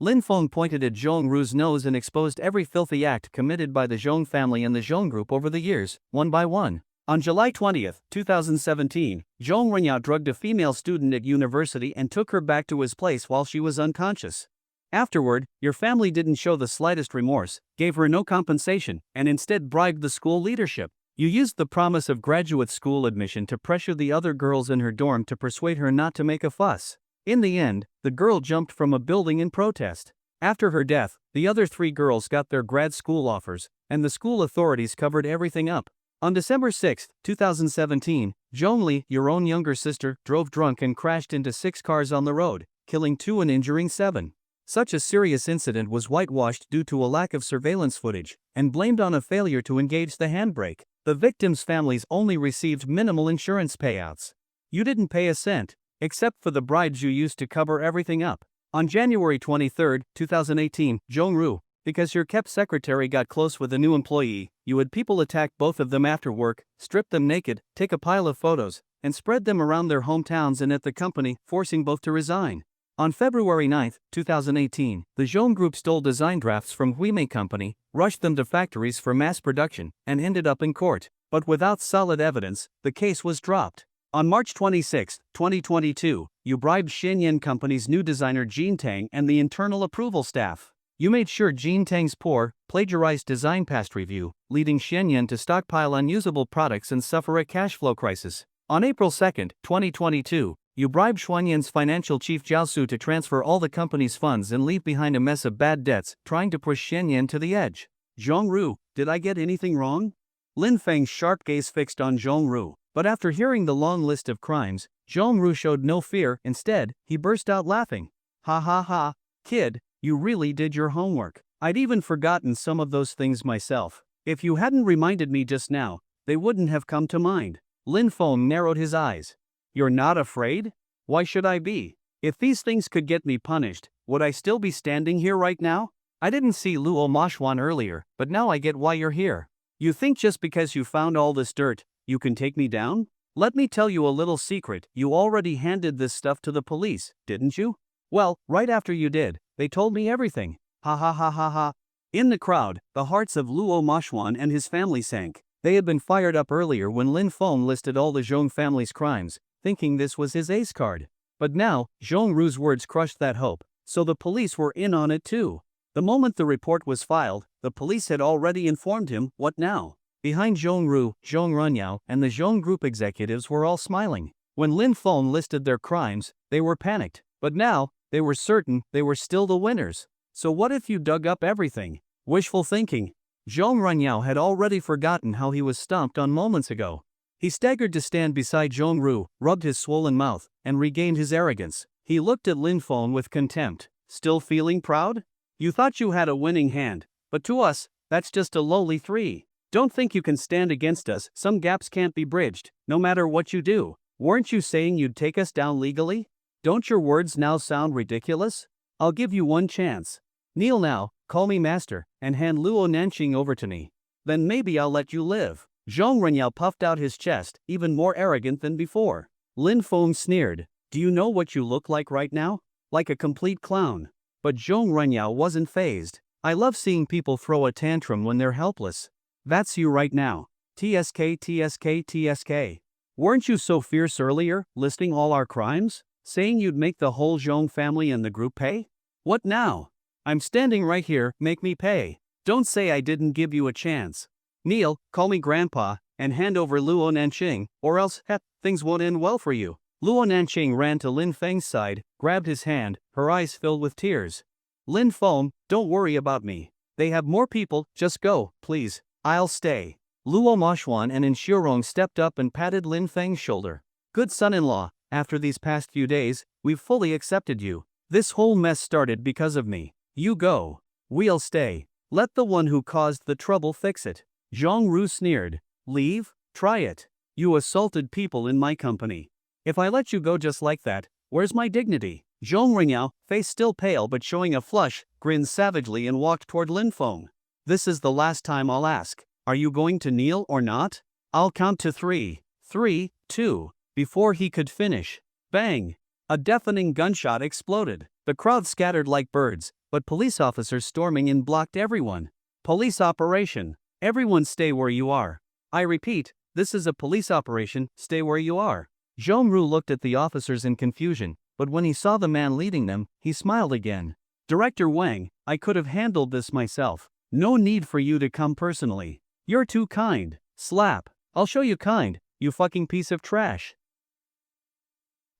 Lin Feng pointed at Zhong Ru's nose and exposed every filthy act committed by the Zhong family and the Zhong group over the years, one by one. On July 20, 2017, Zhong Renyao drugged a female student at university and took her back to his place while she was unconscious. Afterward, your family didn't show the slightest remorse, gave her no compensation, and instead bribed the school leadership. You used the promise of graduate school admission to pressure the other girls in her dorm to persuade her not to make a fuss. In the end, the girl jumped from a building in protest. After her death, the other 3 girls got their grad school offers, and the school authorities covered everything up. On December 6, 2017, Zhong Li, your own younger sister, drove drunk and crashed into 6 cars on the road, killing 2 and injuring 7. Such a serious incident was whitewashed due to a lack of surveillance footage, and blamed on a failure to engage the handbrake. The victims' families only received minimal insurance payouts. You didn't pay a cent, except for the bribes you used to cover everything up. On January 23, 2018, Zhong Ru, because your kept secretary got close with a new employee, you had people attack both of them after work, strip them naked, take a pile of photos, and spread them around their hometowns and at the company, forcing both to resign. On February 9, 2018, the Zhong Group stole design drafts from Huimei Company, rushed them to factories for mass production, and ended up in court. But without solid evidence, the case was dropped. On March 26, 2022, you bribed Shenyang Company's new designer Jean Tang and the internal approval staff. You made sure Jean Tang's poor, plagiarized design passed review, leading Shenyang to stockpile unusable products and suffer a cash flow crisis. On April 2, 2022, you bribed Xuanyan's financial chief Jiao Su to transfer all the company's funds and leave behind a mess of bad debts, trying to push Shenyang to the edge. Zhong Ru, did I get anything wrong? Lin Feng's sharp gaze fixed on Zhong Ru, but after hearing the long list of crimes, Zhong Ru showed no fear. Instead, he burst out laughing. Ha ha ha, kid, you really did your homework. I'd even forgotten some of those things myself. If you hadn't reminded me just now, they wouldn't have come to mind. Lin Feng narrowed his eyes. You're not afraid? Why should I be? If these things could get me punished, would I still be standing here right now? I didn't see Luo Mashuan earlier, but now I get why you're here. You think just because you found all this dirt, you can take me down? Let me tell you a little secret, you already handed this stuff to the police, didn't you? Well, right after you did, they told me everything. Ha ha ha ha ha. In the crowd, the hearts of Luo Mashwan and his family sank. They had been fired up earlier when Lin Feng listed all the Zhong family's crimes, thinking this was his ace card. But now, Zhong Ru's words crushed that hope, so the police were in on it too. The moment the report was filed, the police had already informed him. What now? Behind Zhong Ru, Zhong Runyao, and the Zhong Group executives were all smiling. When Lin Feng listed their crimes, they were panicked. But now, they were certain they were still the winners. So what if you dug up everything? Wishful thinking. Zhong Runyao had already forgotten how he was stomped on moments ago. He staggered to stand beside Zhong Ru, rubbed his swollen mouth, and regained his arrogance. He looked at Lin Feng with contempt. Still feeling proud? You thought you had a winning hand, but to us, that's just a lowly 3. Don't think you can stand against us, some gaps can't be bridged, no matter what you do. Weren't you saying you'd take us down legally? Don't your words now sound ridiculous? I'll give you one chance. Kneel now, call me master, and hand Luo Nanqing over to me. Then maybe I'll let you live. Zhong Renyao puffed out his chest, even more arrogant than before. Lin Feng sneered. Do you know what you look like right now? Like a complete clown. But Zhong Renyao wasn't fazed. I love seeing people throw a tantrum when they're helpless. That's you right now. TSK TSK TSK. Weren't you so fierce earlier, listing all our crimes? Saying you'd make the whole Zhong family and the group pay? What now? I'm standing right here, make me pay. Don't say I didn't give you a chance. Kneel, call me grandpa, and hand over Luo Nanqing, or else, things won't end well for you. Luo Nanqing ran to Lin Feng's side, grabbed his hand, her eyes filled with tears. Lin Feng, don't worry about me. They have more people, just go, please. I'll stay. Luo Mashwan and Huarong stepped up and patted Lin Feng's shoulder. Good son-in-law, after these past few days, we've fully accepted you. This whole mess started because of me. You go. We'll stay. Let the one who caused the trouble fix it. Zhong Ru sneered. Leave? Try it. You assaulted people in my company. If I let you go just like that, where's my dignity? Zhong Ringyao, face still pale but showing a flush, grinned savagely and walked toward Lin Feng. This is the last time I'll ask. Are you going to kneel or not? I'll count to 3. 3, 2. Before he could finish. Bang! A deafening gunshot exploded. The crowd scattered like birds, but police officers storming in blocked everyone. Police operation. Everyone stay where you are. I repeat, this is a police operation, stay where you are. Zhong Ru looked at the officers in confusion, but when he saw the man leading them, he smiled again. Director Wang, I could have handled this myself. No need for you to come personally. You're too kind. Slap. I'll show you kind, you fucking piece of trash.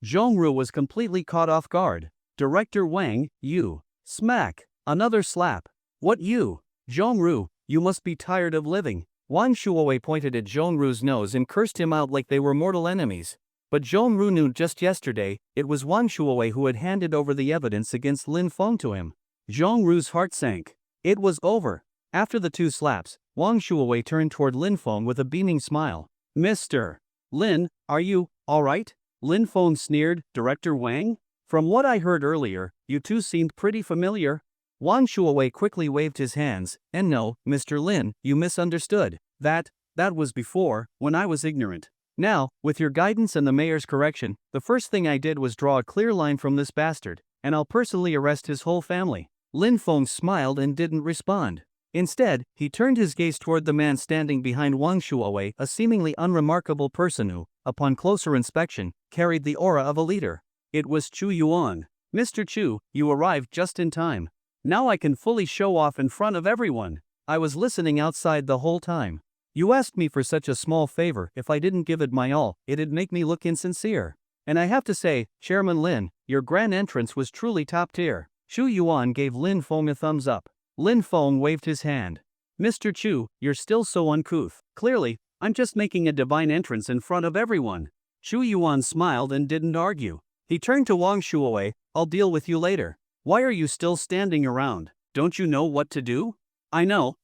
Zhong Ru was completely caught off guard. Director Wang, you. Smack. Another slap. What you? Zhong Ru, you must be tired of living. Wang Shuowei pointed at Zhong Ru's nose and cursed him out like they were mortal enemies. But Zhong Ru knew just yesterday, it was Wang Shuowei who had handed over the evidence against Lin Feng to him. Zhong Ru's heart sank. It was over. After the 2 slaps, Wang Shuowei turned toward Lin Feng with a beaming smile. Mr. Lin, are you alright? Lin Feng sneered. Director Wang? From what I heard earlier, you two seemed pretty familiar. Wang Shuowei quickly waved his hands. And no, Mr. Lin, you misunderstood. That was before, when I was ignorant. Now, with your guidance and the mayor's correction, the first thing I did was draw a clear line from this bastard, and I'll personally arrest his whole family. Lin Feng smiled and didn't respond. Instead, he turned his gaze toward the man standing behind Wang Shuowei, a seemingly unremarkable person who, upon closer inspection, carried the aura of a leader. It was Chu Yuan. Mr. Chu, you arrived just in time. Now I can fully show off in front of everyone. I was listening outside the whole time. You asked me for such a small favor. If I didn't give it my all, it'd make me look insincere. And I have to say, Chairman Lin, your grand entrance was truly top tier. Chu Yuan gave Lin Feng a thumbs up. Lin Feng waved his hand. Mr. Chu, you're still so uncouth. Clearly, I'm just making a divine entrance in front of everyone. Chu Yuan smiled and didn't argue. He turned to Wang Shuowei. I'll deal with you later. Why are you still standing around? Don't you know what to do? I know.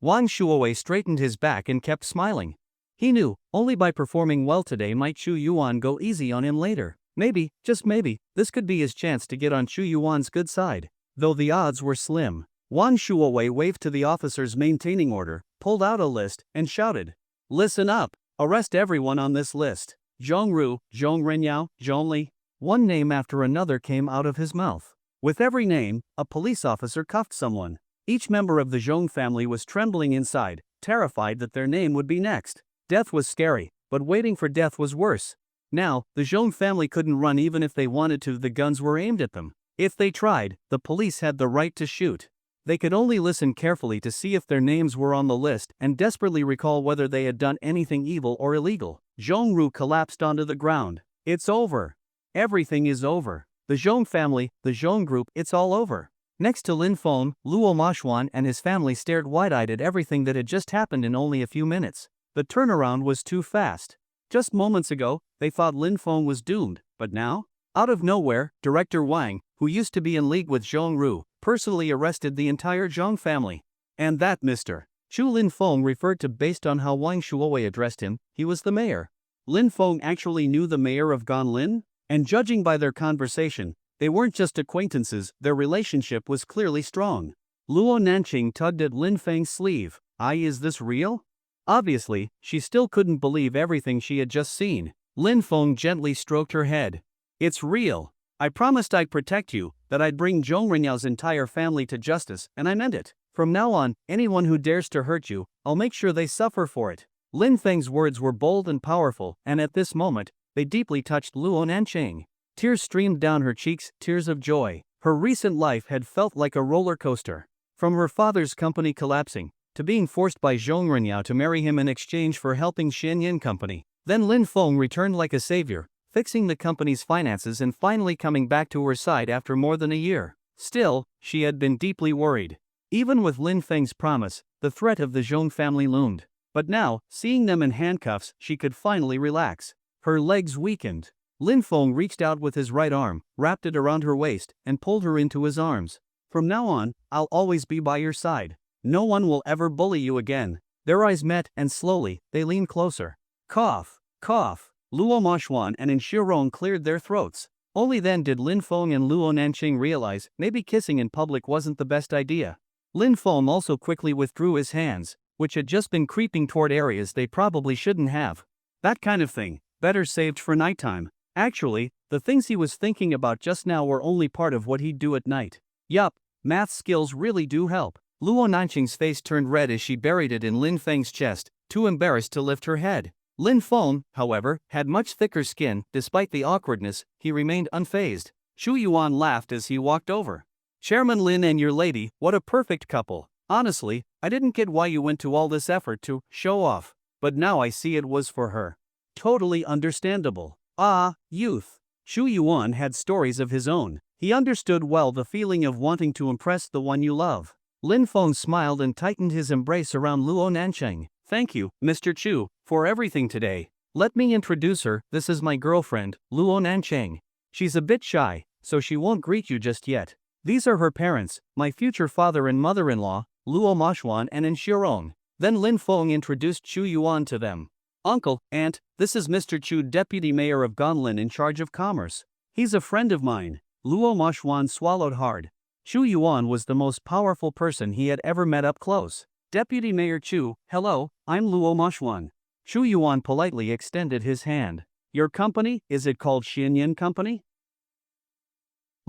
Wang Shuowei straightened his back and kept smiling. He knew, only by performing well today might Chu Yuan go easy on him later. Maybe, just maybe, this could be his chance to get on Chu Yuan's good side. Though the odds were slim. Wang Shuowei waved to the officers maintaining order, pulled out a list, and shouted, Listen up. Arrest everyone on this list. Zhongru, Zhongrenyao, Zhongli. One name after another came out of his mouth. With every name, a police officer cuffed someone. Each member of the Zhong family was trembling inside, terrified that their name would be next. Death was scary, but waiting for death was worse. Now, the Zhong family couldn't run even if they wanted to, the guns were aimed at them. If they tried, the police had the right to shoot. They could only listen carefully to see if their names were on the list and desperately recall whether they had done anything evil or illegal. Zhongru collapsed onto the ground. It's over. Everything is over. The Zhong family, the Zhong group, it's all over. Next to Lin Feng, Luo Mashuan and his family stared wide-eyed at everything that had just happened in only a few minutes. The turnaround was too fast. Just moments ago, they thought Lin Feng was doomed, but now? Out of nowhere, Director Wang, who used to be in league with Zhongru, personally arrested the entire Zhong family. And that Mr. Chu Lin Feng referred to based on how Wang Shuowei addressed him, he was the mayor. Lin Feng actually knew the mayor of Ganlin? And judging by their conversation, they weren't just acquaintances, their relationship was clearly strong. Luo Nanqing tugged at Lin Feng's sleeve. Is this real? Obviously, she still couldn't believe everything she had just seen. Lin Feng gently stroked her head. It's real. I promised I'd protect you, that I'd bring Zhong Renyao's entire family to justice, and I meant it. From now on, anyone who dares to hurt you, I'll make sure they suffer for it. Lin Feng's words were bold and powerful, and at this moment, they deeply touched Luo Nanqing. Tears streamed down her cheeks, tears of joy. Her recent life had felt like a roller coaster. From her father's company collapsing, to being forced by Zhong Renyao to marry him in exchange for helping Xianyan Company. Then Lin Feng returned like a savior, fixing the company's finances and finally coming back to her side after more than a year. Still, she had been deeply worried. Even with Lin Feng's promise, the threat of the Zhong family loomed. But now, seeing them in handcuffs, she could finally relax. Her legs weakened. Lin Feng reached out with his right arm, wrapped it around her waist, and pulled her into his arms. From now on, I'll always be by your side. No one will ever bully you again. Their eyes met, and slowly, they leaned closer. Cough, cough. Luo Mashuan and Huarong cleared their throats. Only then did Lin Feng and Luo Nanqing realize maybe kissing in public wasn't the best idea. Lin Feng also quickly withdrew his hands, which had just been creeping toward areas they probably shouldn't have. That kind of thing, better saved for nighttime. Actually, the things he was thinking about just now were only part of what he'd do at night. Yup, math skills really do help. Luo Nanqing's face turned red as she buried it in Lin Feng's chest, too embarrassed to lift her head. Lin Feng, however, had much thicker skin. Despite the awkwardness, he remained unfazed. Shu Yuan laughed as he walked over. Chairman Lin and your lady, what a perfect couple. Honestly, I didn't get why you went to all this effort to show off. But now I see it was for her. Totally understandable. Ah, youth. Shu Yuan had stories of his own. He understood well the feeling of wanting to impress the one you love. Lin Feng smiled and tightened his embrace around Luo Nanqing. Thank you, Mr. Chu, for everything today. Let me introduce her, this is my girlfriend, Luo Nanqing. She's a bit shy, so she won't greet you just yet. These are her parents, my future father and mother-in-law, Luo Mashuan and Huarong. Then Lin Feng introduced Chu Yuan to them. Uncle, aunt, this is Mr. Chu, deputy mayor of Ganlin in charge of commerce. He's a friend of mine. Luo Mashuan swallowed hard. Chu Yuan was the most powerful person he had ever met up close. Deputy Mayor Chu, hello, I'm Luo Mashuan. Chu Yuan politely extended his hand. Your company, is it called Xianyan Company?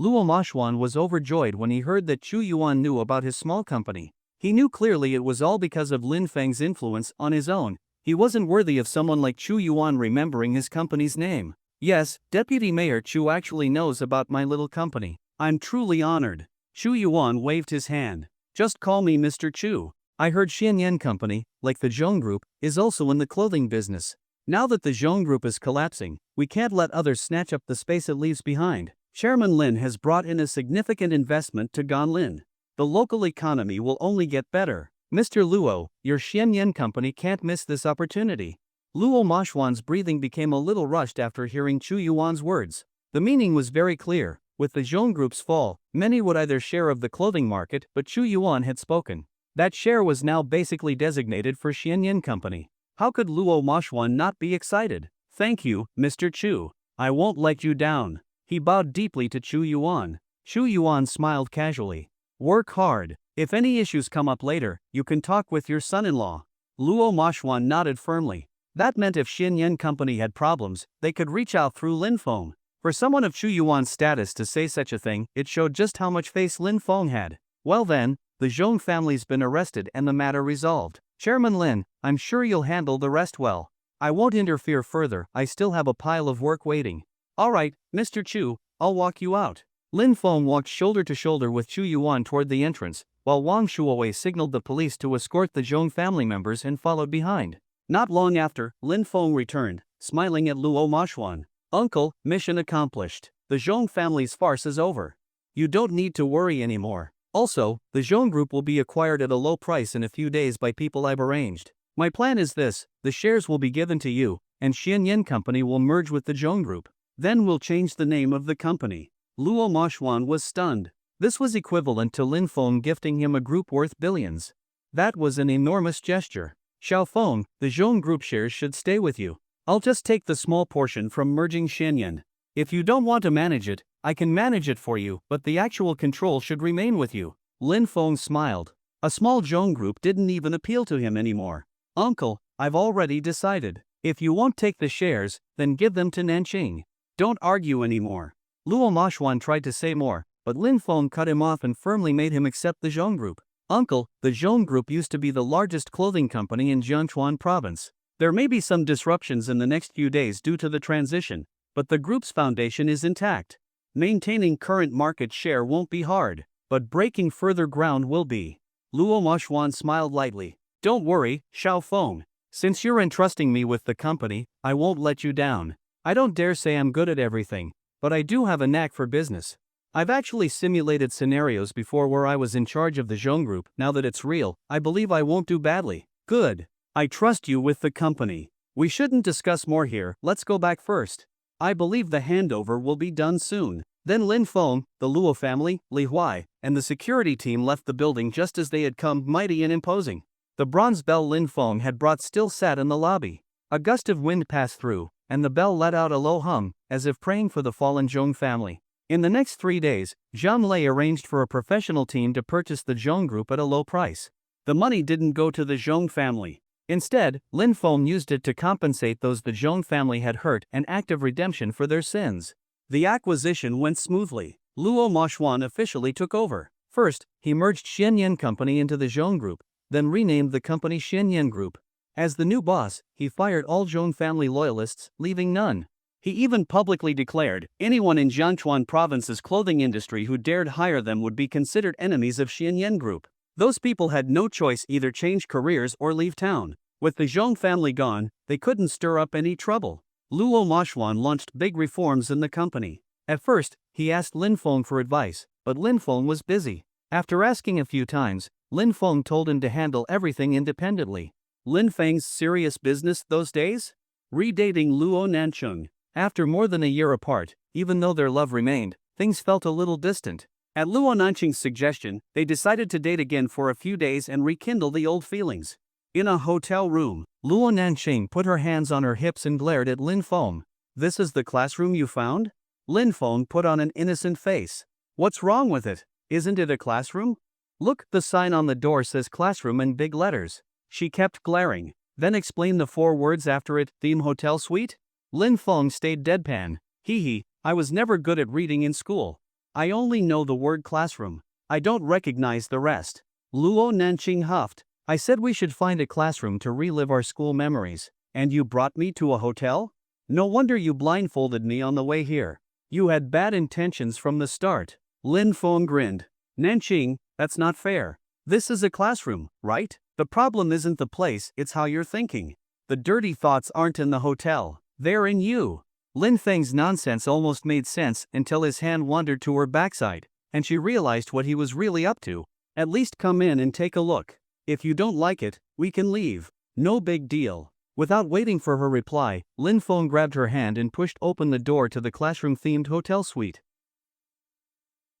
Luo Mashuan was overjoyed when he heard that Chu Yuan knew about his small company. He knew clearly it was all because of Lin Feng's influence on his own. He wasn't worthy of someone like Chu Yuan remembering his company's name. Yes, Deputy Mayor Chu actually knows about my little company. I'm truly honored. Chu Yuan waved his hand. Just call me Mr. Chu. I heard Xianyan Company, like the Zhong Group, is also in the clothing business. Now that the Zhong Group is collapsing, we can't let others snatch up the space it leaves behind. Chairman Lin has brought in a significant investment to Ganlin. The local economy will only get better. Mr. Luo, your Xianyan Company can't miss this opportunity. Luo Mashuan's breathing became a little rushed after hearing Chu Yuan's words. The meaning was very clear. With the Zhong Group's fall, many would either share of the clothing market, but Chu Yuan had spoken. That share was now basically designated for Xianyan Company. How could Luo Mashuan not be excited? Thank you, Mr. Chu. I won't let you down. He bowed deeply to Chu Yuan. Chu Yuan smiled casually. Work hard. If any issues come up later, you can talk with your son-in-law. Luo Mashuan nodded firmly. That meant if Xin Yan Company had problems, they could reach out through Lin Feng. For someone of Chu Yuan's status to say such a thing, it showed just how much face Lin Feng had. Well then, the Zhong family's been arrested and the matter resolved. Chairman Lin, I'm sure you'll handle the rest well. I won't interfere further, I still have a pile of work waiting. Alright, Mr. Chu, I'll walk you out. Lin Feng walked shoulder to shoulder with Chu Yuan toward the entrance, while Wang Shuowei signaled the police to escort the Zhong family members and followed behind. Not long after, Lin Feng returned, smiling at Luo Mashuan. Uncle, mission accomplished. The Zhong family's farce is over. You don't need to worry anymore. Also, the Zhong group will be acquired at a low price in a few days by people I've arranged. My plan is this, the shares will be given to you, and Xianyan Company will merge with the Zhong group. Then we'll change the name of the company. Luo Mashuan was stunned. This was equivalent to Lin Feng gifting him a group worth billions. That was an enormous gesture. Xiao Feng, the Zhong group shares should stay with you. I'll just take the small portion from merging Xianyan. If you don't want to manage it, I can manage it for you, but the actual control should remain with you. Lin Feng smiled. A small Zhong group didn't even appeal to him anymore. Uncle, I've already decided. If you won't take the shares, then give them to Nanqing. Don't argue anymore. Luo Mashuan tried to say more, but Lin Feng cut him off and firmly made him accept the Zhong group. Uncle, the Zhong group used to be the largest clothing company in Jianchuan province. There may be some disruptions in the next few days due to the transition, but the group's foundation is intact. Maintaining current market share won't be hard, but breaking further ground will be. Luo Mashuan smiled lightly. Don't worry, Xiao Feng. Since you're entrusting me with the company, I won't let you down. I don't dare say I'm good at everything, but I do have a knack for business. I've actually simulated scenarios before where I was in charge of the Zhong group. Now that it's real, I believe I won't do badly. Good. I trust you with the company. We shouldn't discuss more here, let's go back first. I believe the handover will be done soon. Then Lin Feng, the Luo family, Li Huai, and the security team left the building just as they had come, mighty and imposing. The bronze bell Lin Feng had brought still sat in the lobby. A gust of wind passed through, and the bell let out a low hum, as if praying for the fallen Zhong family. In the next 3 days, Zhang Lei arranged for a professional team to purchase the Zhong group at a low price. The money didn't go to the Zhong family. Instead, Lin Feng used it to compensate those the Zhong family had hurt, an act of redemption for their sins. The acquisition went smoothly. Luo Mashuan officially took over. First, he merged Xianyan Company into the Zhong group, then renamed the company Xianyan Group. As the new boss, he fired all Zhong family loyalists, leaving none. He even publicly declared anyone in Jianchuan province's clothing industry who dared hire them would be considered enemies of Xianyan Group. Those people had no choice, either change careers or leave town. With the Zhong family gone, they couldn't stir up any trouble. Luo Mashuan launched big reforms in the company. At first, he asked Lin Feng for advice, but Lin Feng was busy. After asking a few times, Lin Feng told him to handle everything independently. Lin Feng's serious business those days? Redating Luo Nancheng. After more than a year apart, even though their love remained, things felt a little distant. At Luo Nancheng's suggestion, they decided to date again for a few days and rekindle the old feelings. In a hotel room, Luo Nancheng put her hands on her hips and glared at Lin Feng. This is the classroom you found? Lin Feng put on an innocent face. What's wrong with it? Isn't it a classroom? Look, the sign on the door says classroom in big letters. She kept glaring, then explained the 4 words after it, theme hotel suite? Lin Feng stayed deadpan. Hee, I was never good at reading in school. I only know the word classroom. I don't recognize the rest. Luo Nancheng huffed. I said we should find a classroom to relive our school memories. And you brought me to a hotel? No wonder you blindfolded me on the way here. You had bad intentions from the start. Lin Feng grinned. Nancheng, that's not fair. This is a classroom, right? The problem isn't the place, it's how you're thinking. The dirty thoughts aren't in the hotel. They're in you. Lin Feng's nonsense almost made sense until his hand wandered to her backside, and she realized what he was really up to. At least come in and take a look. If you don't like it, we can leave. No big deal. Without waiting for her reply, Lin Feng grabbed her hand and pushed open the door to the classroom-themed hotel suite.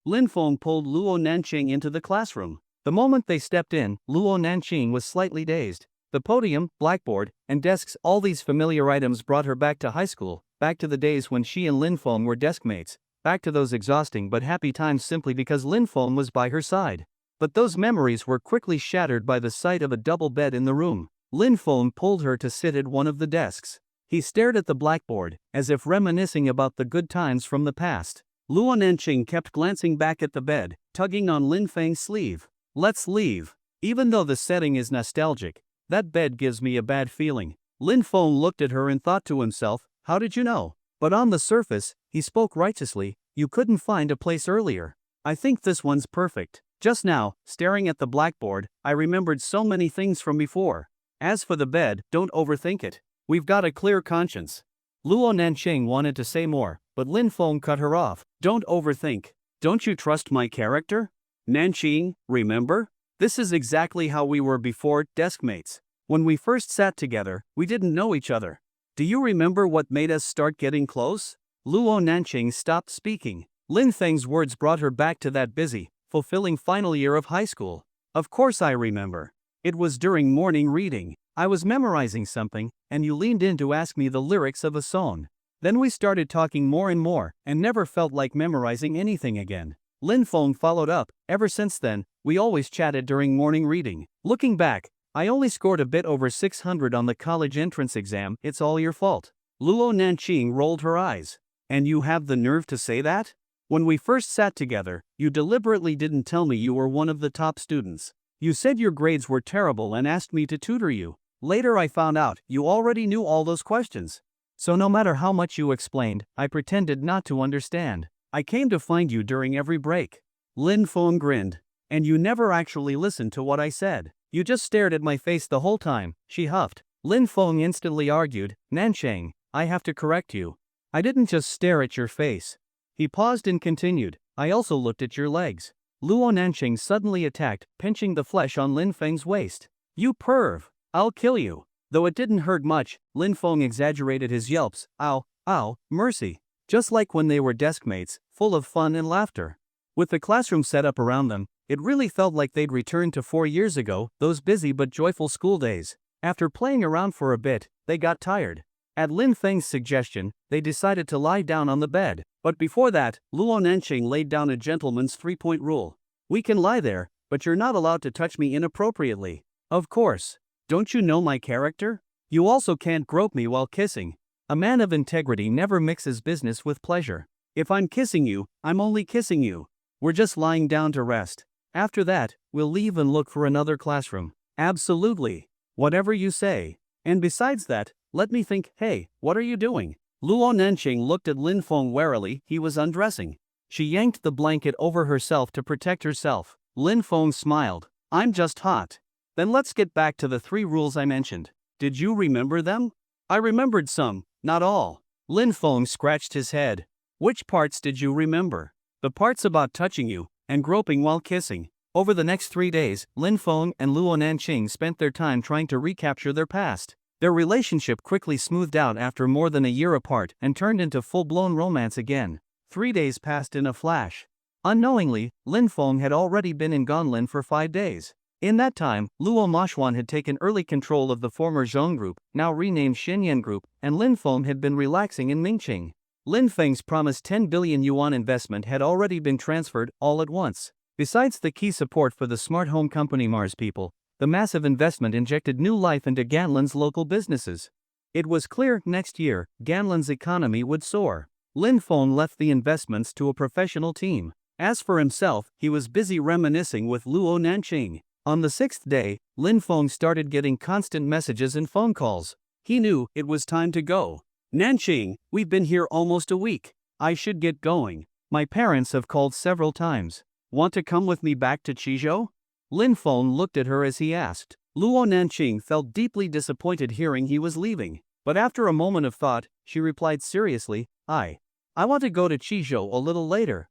Lin Feng pulled Luo Nancheng into the classroom. The moment they stepped in, Luo Nancheng was slightly dazed. The podium, blackboard, and desks, all these familiar items brought her back to high school, back to the days when she and Lin Feng were desk mates, back to those exhausting but happy times simply because Lin Feng was by her side. But those memories were quickly shattered by the sight of a double bed in the room. Lin Feng pulled her to sit at one of the desks. He stared at the blackboard, as if reminiscing about the good times from the past. Luo Nanqing kept glancing back at the bed, tugging on Lin Feng's sleeve. Let's leave. Even though the setting is nostalgic, that bed gives me a bad feeling. Lin Feng looked at her and thought to himself, how did you know? But on the surface, he spoke righteously, you couldn't find a place earlier. I think this one's perfect. Just now, staring at the blackboard, I remembered so many things from before. As for the bed, don't overthink it. We've got a clear conscience. Luo Nanqing wanted to say more, but Lin Feng cut her off. Don't overthink. Don't you trust my character? Nanqing, remember? This is exactly how we were before, deskmates. When we first sat together, we didn't know each other. Do you remember what made us start getting close? Luo Nanqing stopped speaking. Lin Feng's words brought her back to that busy, fulfilling final year of high school. Of course I remember. It was during morning reading. I was memorizing something, and you leaned in to ask me the lyrics of a song. Then we started talking more and more, and never felt like memorizing anything again. Lin Feng followed up. Ever since then, we always chatted during morning reading. Looking back, I only scored a bit over 600 on the college entrance exam. It's all your fault. Luo Nanqing rolled her eyes. And you have the nerve to say that? When we first sat together, you deliberately didn't tell me you were one of the top students. You said your grades were terrible and asked me to tutor you. Later I found out you already knew all those questions. So no matter how much you explained, I pretended not to understand. I came to find you during every break. Lin Feng grinned. And you never actually listened to what I said. You just stared at my face the whole time, she huffed. Lin Feng instantly argued, Nanqing, I have to correct you. I didn't just stare at your face. He paused and continued, I also looked at your legs. Luo Nanqing suddenly attacked, pinching the flesh on Lin Feng's waist. You perv! I'll kill you. Though it didn't hurt much, Lin Feng exaggerated his yelps. Ow, ow, mercy. Just like when they were deskmates, full of fun and laughter. With the classroom set up around them, it really felt like they'd returned to 4 years ago, those busy but joyful school days. After playing around for a bit, they got tired. At Lin Feng's suggestion, they decided to lie down on the bed. But before that, Luo Nanqing laid down a gentleman's 3-point rule. We can lie there, but you're not allowed to touch me inappropriately. Of course. Don't you know my character? You also can't grope me while kissing. A man of integrity never mixes business with pleasure. If I'm kissing you, I'm only kissing you. We're just lying down to rest. After that, we'll leave and look for another classroom. Absolutely. Whatever you say. And besides that, let me think, hey, what are you doing? Luo Nanqing looked at Lin Feng warily. He was undressing. She yanked the blanket over herself to protect herself. Lin Feng smiled. I'm just hot. Then let's get back to the 3 rules I mentioned. Did you remember them? I remembered some, not all. Lin Feng scratched his head. Which parts did you remember? The parts about touching you, and groping while kissing. Over the next 3 days, Lin Feng and Luo Nanqing spent their time trying to recapture their past. Their relationship quickly smoothed out after more than a year apart and turned into full-blown romance again. 3 days passed in a flash. Unknowingly, Lin Feng had already been in Gonlin for 5 days. In that time, Luo Mashuan had taken early control of the former Zhong Group, now renamed Xinyan Group, and Lin Feng had been relaxing in Mingqing. Lin Feng's promised 10 billion yuan investment had already been transferred, all at once. Besides the key support for the smart home company Mars People, the massive investment injected new life into Ganlin's local businesses. It was clear, next year, Ganlin's economy would soar. Lin Feng left the investments to a professional team. As for himself, he was busy reminiscing with Luo Nanqing. On the 6th day, Lin Feng started getting constant messages and phone calls. He knew it was time to go. Nanqing, we've been here almost a week. I should get going. My parents have called several times. Want to come with me back to Qizhou? Lin Feng looked at her as he asked. Luo Nanqing felt deeply disappointed hearing he was leaving. But after a moment of thought, she replied seriously, I want to go to Qizhou a little later.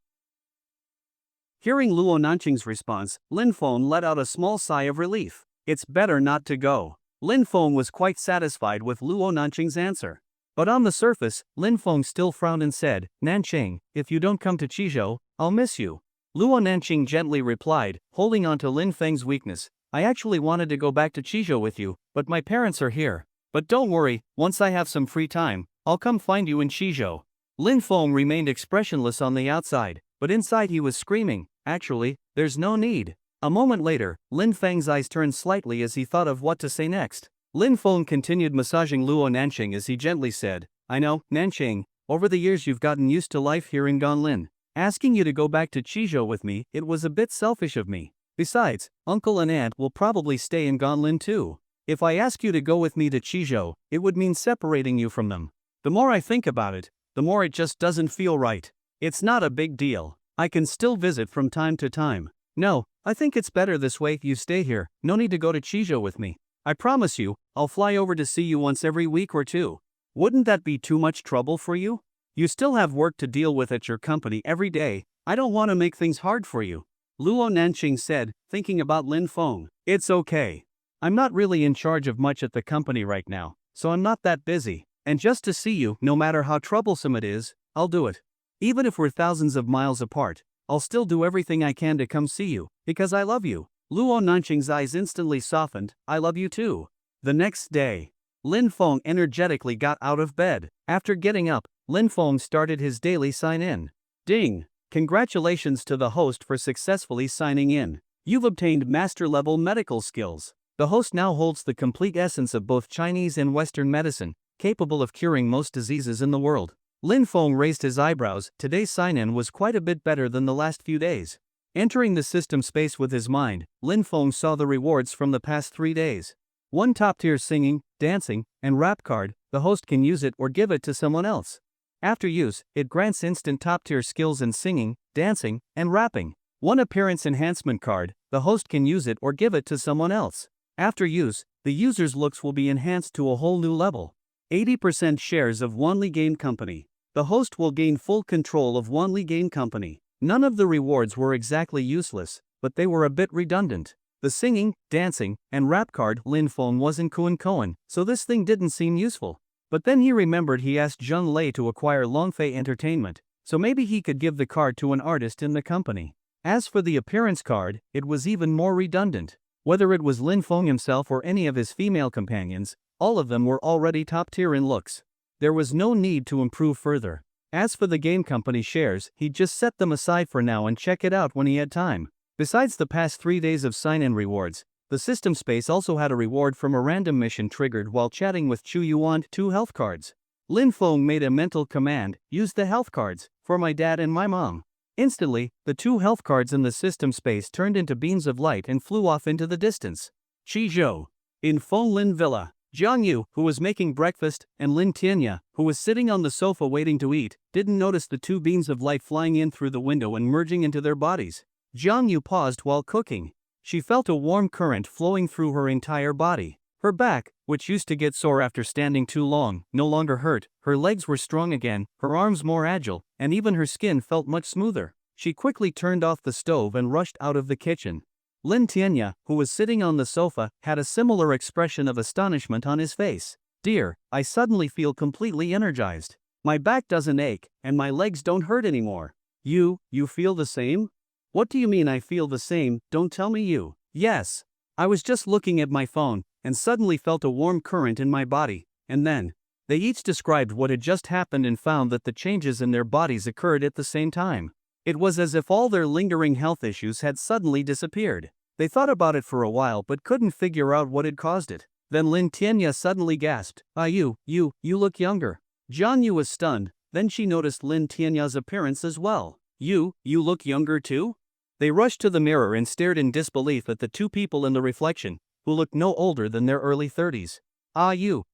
Hearing Luo Nanqing's response, Lin Feng let out a small sigh of relief. It's better not to go. Lin Feng was quite satisfied with Luo Nanqing's answer. But on the surface, Lin Feng still frowned and said, Nanqing, if you don't come to Qizhou, I'll miss you. Luo Nanqing gently replied, holding on to Lin Feng's weakness, I actually wanted to go back to Qizhou with you, but my parents are here. But don't worry, once I have some free time, I'll come find you in Qizhou. Lin Feng remained expressionless on the outside, but inside he was screaming, actually, there's no need. A moment later, Lin Feng's eyes turned slightly as he thought of what to say next. Lin Feng continued massaging Luo Nanqing as he gently said, I know, Nanqing, over the years you've gotten used to life here in Gonlin. Asking you to go back to Qizhou with me, it was a bit selfish of me. Besides, uncle and aunt will probably stay in Gonlin too. If I ask you to go with me to Qizhou, it would mean separating you from them. The more I think about it, the more it just doesn't feel right. It's not a big deal. I can still visit from time to time. No, I think it's better this way. You stay here, no need to go to Qizhou with me. I promise you, I'll fly over to see you once every week or two. Wouldn't that be too much trouble for you? You still have work to deal with at your company every day. I don't want to make things hard for you. Luo Nanqing said, thinking about Lin Feng. It's okay. I'm not really in charge of much at the company right now, so I'm not that busy. And just to see you, no matter how troublesome it is, I'll do it. Even if we're thousands of miles apart, I'll still do everything I can to come see you, because I love you. Luo Nanqing's eyes instantly softened. I love you too. The next day, Lin Feng energetically got out of bed. After getting up, Lin Feng started his daily sign-in. Ding! Congratulations to the host for successfully signing in. You've obtained master-level medical skills. The host now holds the complete essence of both Chinese and Western medicine, capable of curing most diseases in the world. Lin Feng raised his eyebrows. Today's sign-in was quite a bit better than the last few days. Entering the system space with his mind, Lin Feng saw the rewards from the past 3 days. 1 top-tier singing, dancing, and rap card. The host can use it or give it to someone else. After use, it grants instant top-tier skills in singing, dancing, and rapping. 1 appearance enhancement card. The host can use it or give it to someone else. After use, the user's looks will be enhanced to a whole new level. 80% shares of Wanli Game Company. The host will gain full control of Wanli Game Company. None of the rewards were exactly useless, but they were a bit redundant. The singing, dancing, and rap card Lin Feng wasn't Koen, so this thing didn't seem useful. But then he remembered he asked Zheng Lei to acquire Longfei Entertainment, so maybe he could give the card to an artist in the company. As for the appearance card, it was even more redundant. Whether it was Lin Feng himself or any of his female companions, all of them were already top tier in looks. There was no need to improve further. As for the game company shares, he'd just set them aside for now and check it out when he had time. Besides the past 3 days of sign-in rewards, the system space also had a reward from a random mission triggered while chatting with Chu Yuan. 2 health cards. Lin Feng made a mental command, use the health cards, for my dad and my mom. Instantly, the 2 health cards in the system space turned into beams of light and flew off into the distance. Qizhou. In Fenglin Villa, Jiang Yu, who was making breakfast, and Lin Tianya, who was sitting on the sofa waiting to eat, didn't notice the 2 beams of light flying in through the window and merging into their bodies. Jiang Yu paused while cooking. She felt a warm current flowing through her entire body. Her back, which used to get sore after standing too long, no longer hurt, her legs were strong again, her arms more agile, and even her skin felt much smoother. She quickly turned off the stove and rushed out of the kitchen. Lin Tianya, who was sitting on the sofa, had a similar expression of astonishment on his face. Dear, I suddenly feel completely energized. My back doesn't ache, and my legs don't hurt anymore. You feel the same? What do you mean I feel the same? Don't tell me you. Yes. I was just looking at my phone, and suddenly felt a warm current in my body, and then. They each described what had just happened and found that the changes in their bodies occurred at the same time. It was as if all their lingering health issues had suddenly disappeared. They thought about it for a while but couldn't figure out what had caused it. Then Lin Tianya suddenly gasped, you look younger. Jiang Yu was stunned, then she noticed Lin Tianya's appearance as well. You look younger too? They rushed to the mirror and stared in disbelief at the 2 people in the reflection, who looked no older than their early 30s.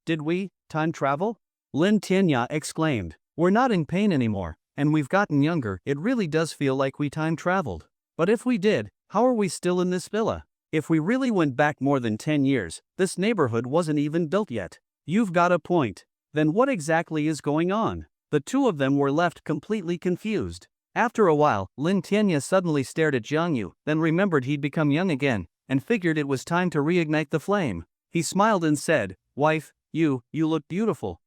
Did we time travel? Lin Tianya exclaimed. We're not in pain anymore, and we've gotten younger. It really does feel like we time traveled. But if we did, how are we still in this villa? If we really went back more than 10 years, this neighborhood wasn't even built yet. You've got a point. Then what exactly is going on? The 2 of them were left completely confused. After a while, Lin Tianya suddenly stared at Jiang Yu, then remembered he'd become young again, and figured it was time to reignite the flame. He smiled and said, Wife, you look beautiful.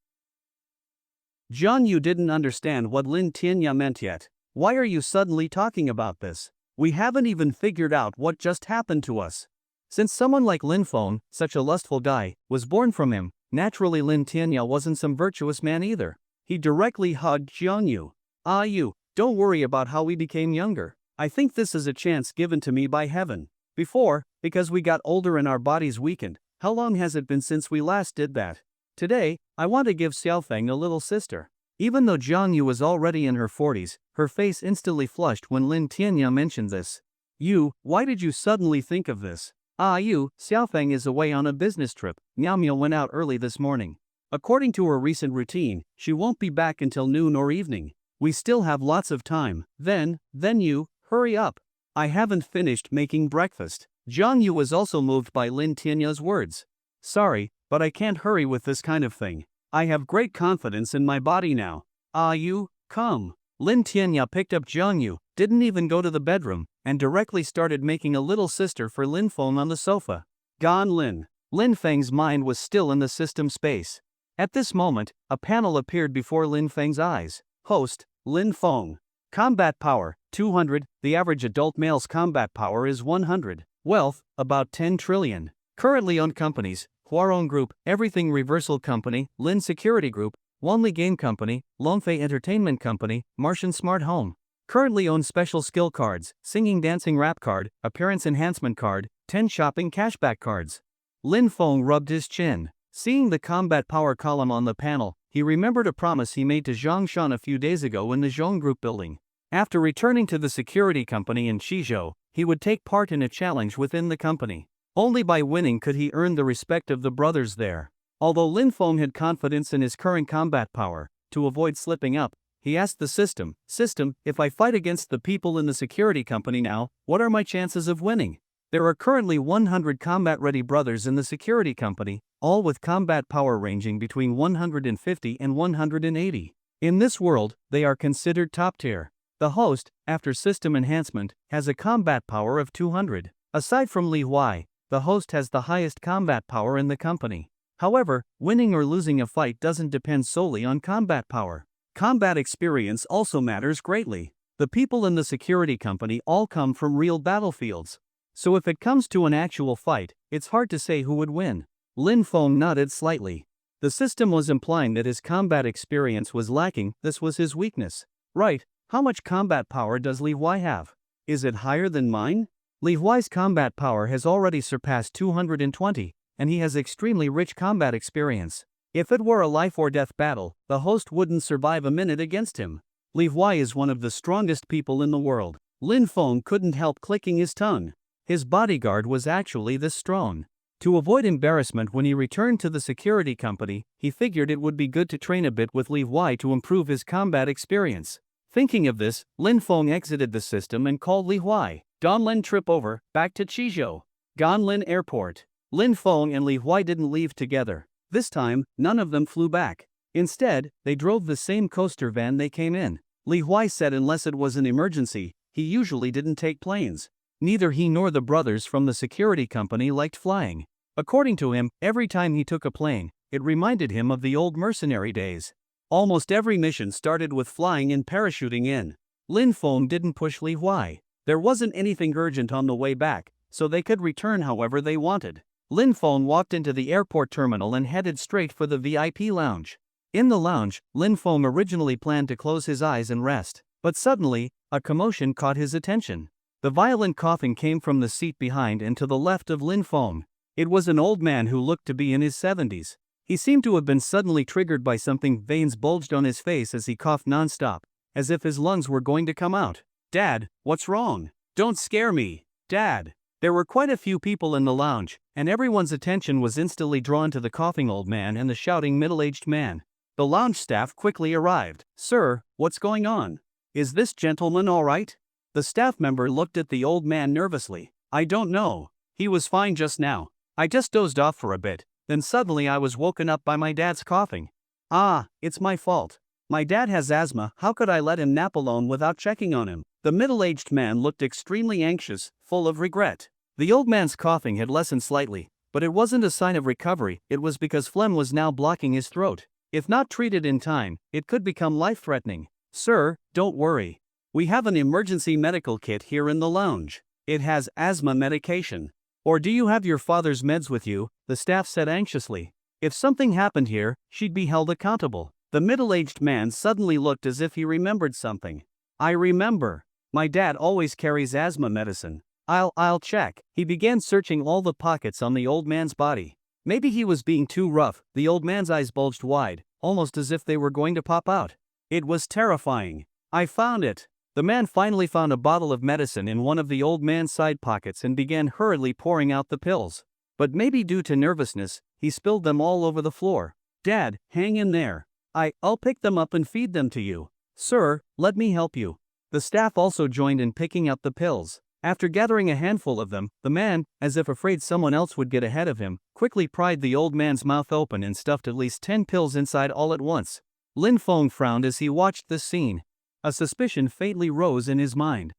Jiang Yu didn't understand what Lin Tianya meant yet. Why are you suddenly talking about this? We haven't even figured out what just happened to us. Since someone like Lin Feng, such a lustful guy, was born from him, naturally Lin Tianya wasn't some virtuous man either. He directly hugged Jiang Yu. Don't worry about how we became younger. I think this is a chance given to me by heaven. Before, because we got older and our bodies weakened, How long has it been since we last did that? Today, I want to give Xiaofeng a little sister. Even though Zhang Yu was already in her 40s, her face instantly flushed when Lin Tianya mentioned this. You, why did you suddenly think of this? Xiaofeng is away on a business trip. Miao went out early this morning. According to her recent routine, she won't be back until noon or evening. We still have lots of time. Then you, hurry up. I haven't finished making breakfast. Zhang Yu was also moved by Lin Tianya's words. Sorry, but I can't hurry with this kind of thing. I have great confidence in my body now. Come. Lin Tianya picked up Zhang Yu, didn't even go to the bedroom, and directly started making a little sister for Lin Feng on the sofa. Gan Lin. Lin Feng's mind was still in the system space. At this moment, a panel appeared before Lin Feng's eyes. Host, Lin Feng. Combat power, 200. The average adult male's combat power is 100. Wealth, about 10 trillion. Currently owned companies: Huarong Group, Everything Reversal Company, Lin Security Group, Wanli Game Company, Longfei Entertainment Company, Martian Smart Home. Currently owned special skill cards: Singing Dancing Rap Card, Appearance Enhancement Card, 10 Shopping Cashback Cards. Lin Feng rubbed his chin. Seeing the combat power column on the panel, he remembered a promise he made to Zhang Shan a few days ago in the Zhong Group building. After returning to the security company in Qizhou, he would take part in a challenge within the company. Only by winning could he earn the respect of the brothers there. Although Lin Feng had confidence in his current combat power, to avoid slipping up, he asked the system, if I fight against the people in the security company now, what are my chances of winning? There are currently 100 combat-ready brothers in the security company, all with combat power ranging between 150 and 180. In this world, they are considered top tier. The host, after system enhancement, has a combat power of 200. Aside from Li Huai, the host has the highest combat power in the company. However, winning or losing a fight doesn't depend solely on combat power. Combat experience also matters greatly. The people in the security company all come from real battlefields. So if it comes to an actual fight, it's hard to say who would win. Lin Feng nodded slightly. The system was implying that his combat experience was lacking. This was his weakness. Right. How much combat power does Li Huai have? Is it higher than mine? Li Huai's combat power has already surpassed 220, and he has extremely rich combat experience. If it were a life or death battle, the host wouldn't survive a minute against him. Li Huai is one of the strongest people in the world. Lin Feng couldn't help clicking his tongue. His bodyguard was actually this strong. To avoid embarrassment when he returned to the security company, he figured it would be good to train a bit with Li Huai to improve his combat experience. Thinking of this, Lin Feng exited the system and called Li Huai. Donlin trip over, back to Qizhou. Ganlin Airport. Lin Feng and Li Huai didn't leave together. This time, none of them flew back. Instead, they drove the same coaster van they came in. Li Huai said unless it was an emergency, he usually didn't take planes. Neither he nor the brothers from the security company liked flying. According to him, every time he took a plane, it reminded him of the old mercenary days. Almost every mission started with flying and parachuting in. Lin Feng didn't push Li Huai. There wasn't anything urgent on the way back, so they could return however they wanted. Lin Feng walked into the airport terminal and headed straight for the VIP lounge. In the lounge, Lin Feng originally planned to close his eyes and rest, but suddenly, a commotion caught his attention. The violent coughing came from the seat behind and to the left of Lin Feng. It was an old man who looked to be in his 70s. He seemed to have been suddenly triggered by something. Veins bulged on his face as he coughed non-stop, as if his lungs were going to come out. Dad, what's wrong? Don't scare me, Dad. There were quite a few people in the lounge, and everyone's attention was instantly drawn to the coughing old man and the shouting middle-aged man. The lounge staff quickly arrived. Sir, what's going on? Is this gentleman all right? The staff member looked at the old man nervously. I don't know. He was fine just now. I just dozed off for a bit. Then suddenly I was woken up by my dad's coughing. Ah, it's my fault. My dad has asthma. How could I let him nap alone without checking on him? The middle-aged man looked extremely anxious, full of regret. The old man's coughing had lessened slightly, but it wasn't a sign of recovery. It was because phlegm was now blocking his throat. If not treated in time, it could become life-threatening. Sir, don't worry. We have an emergency medical kit here in the lounge. It has asthma medication. Or do you have your father's meds with you? The staff said anxiously. If something happened here, she'd be held accountable. The middle-aged man suddenly looked as if he remembered something. I remember. My dad always carries asthma medicine. I'll check. He began searching all the pockets on the old man's body. Maybe he was being too rough. The old man's eyes bulged wide, almost as if they were going to pop out. It was terrifying. I found it. The man finally found a bottle of medicine in one of the old man's side pockets and began hurriedly pouring out the pills. But maybe due to nervousness, he spilled them all over the floor. Dad, hang in there. I'll pick them up and feed them to you. Sir, let me help you. The staff also joined in picking up the pills. After gathering a handful of them, the man, as if afraid someone else would get ahead of him, quickly pried the old man's mouth open and stuffed at least 10 pills inside all at once. Lin Feng frowned as he watched this scene. A suspicion faintly rose in his mind.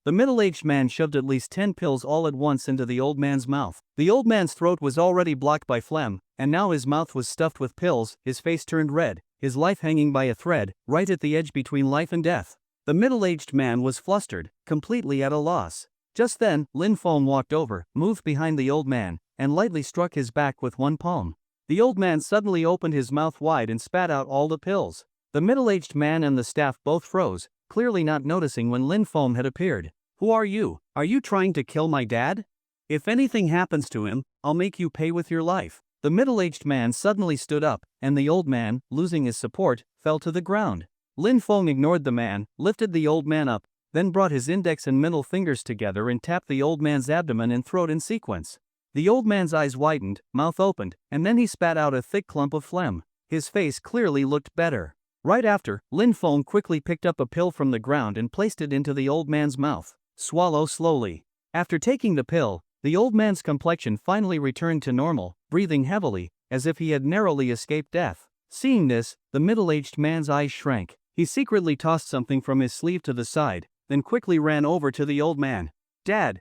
The middle-aged man shoved at least 10 pills all at once into the old man's mouth. The old man's throat was already blocked by phlegm, and now his mouth was stuffed with pills, his face turned red, his life hanging by a thread, right at the edge between life and death. The middle-aged man was flustered, completely at a loss. Just then, Lin Feng walked over, moved behind the old man, and lightly struck his back with one palm. The old man suddenly opened his mouth wide and spat out all the pills. The middle-aged man and the staff both froze, clearly not noticing when Lin Feng had appeared. Who are you? Are you trying to kill my dad? If anything happens to him, I'll make you pay with your life. The middle-aged man suddenly stood up, and the old man, losing his support, fell to the ground. Lin Feng ignored the man, lifted the old man up, then brought his index and middle fingers together and tapped the old man's abdomen and throat in sequence. The old man's eyes widened, mouth opened, and then he spat out a thick clump of phlegm. His face clearly looked better. Right after, Lin Feng quickly picked up a pill from the ground and placed it into the old man's mouth. Swallow slowly. After taking the pill, the old man's complexion finally returned to normal, breathing heavily, as if he had narrowly escaped death. Seeing this, the middle-aged man's eyes shrank. He secretly tossed something from his sleeve to the side, then quickly ran over to the old man. Dad,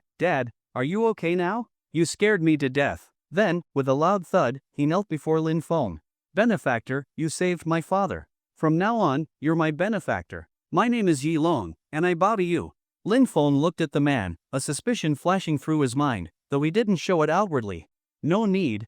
are you okay now? You scared me to death. Then, with a loud thud, he knelt before Lin Feng. Benefactor, you saved my father. From now on, you're my benefactor. My name is Yi Long, and I bow to you. Lin Feng looked at the man, a suspicion flashing through his mind, though he didn't show it outwardly. No need.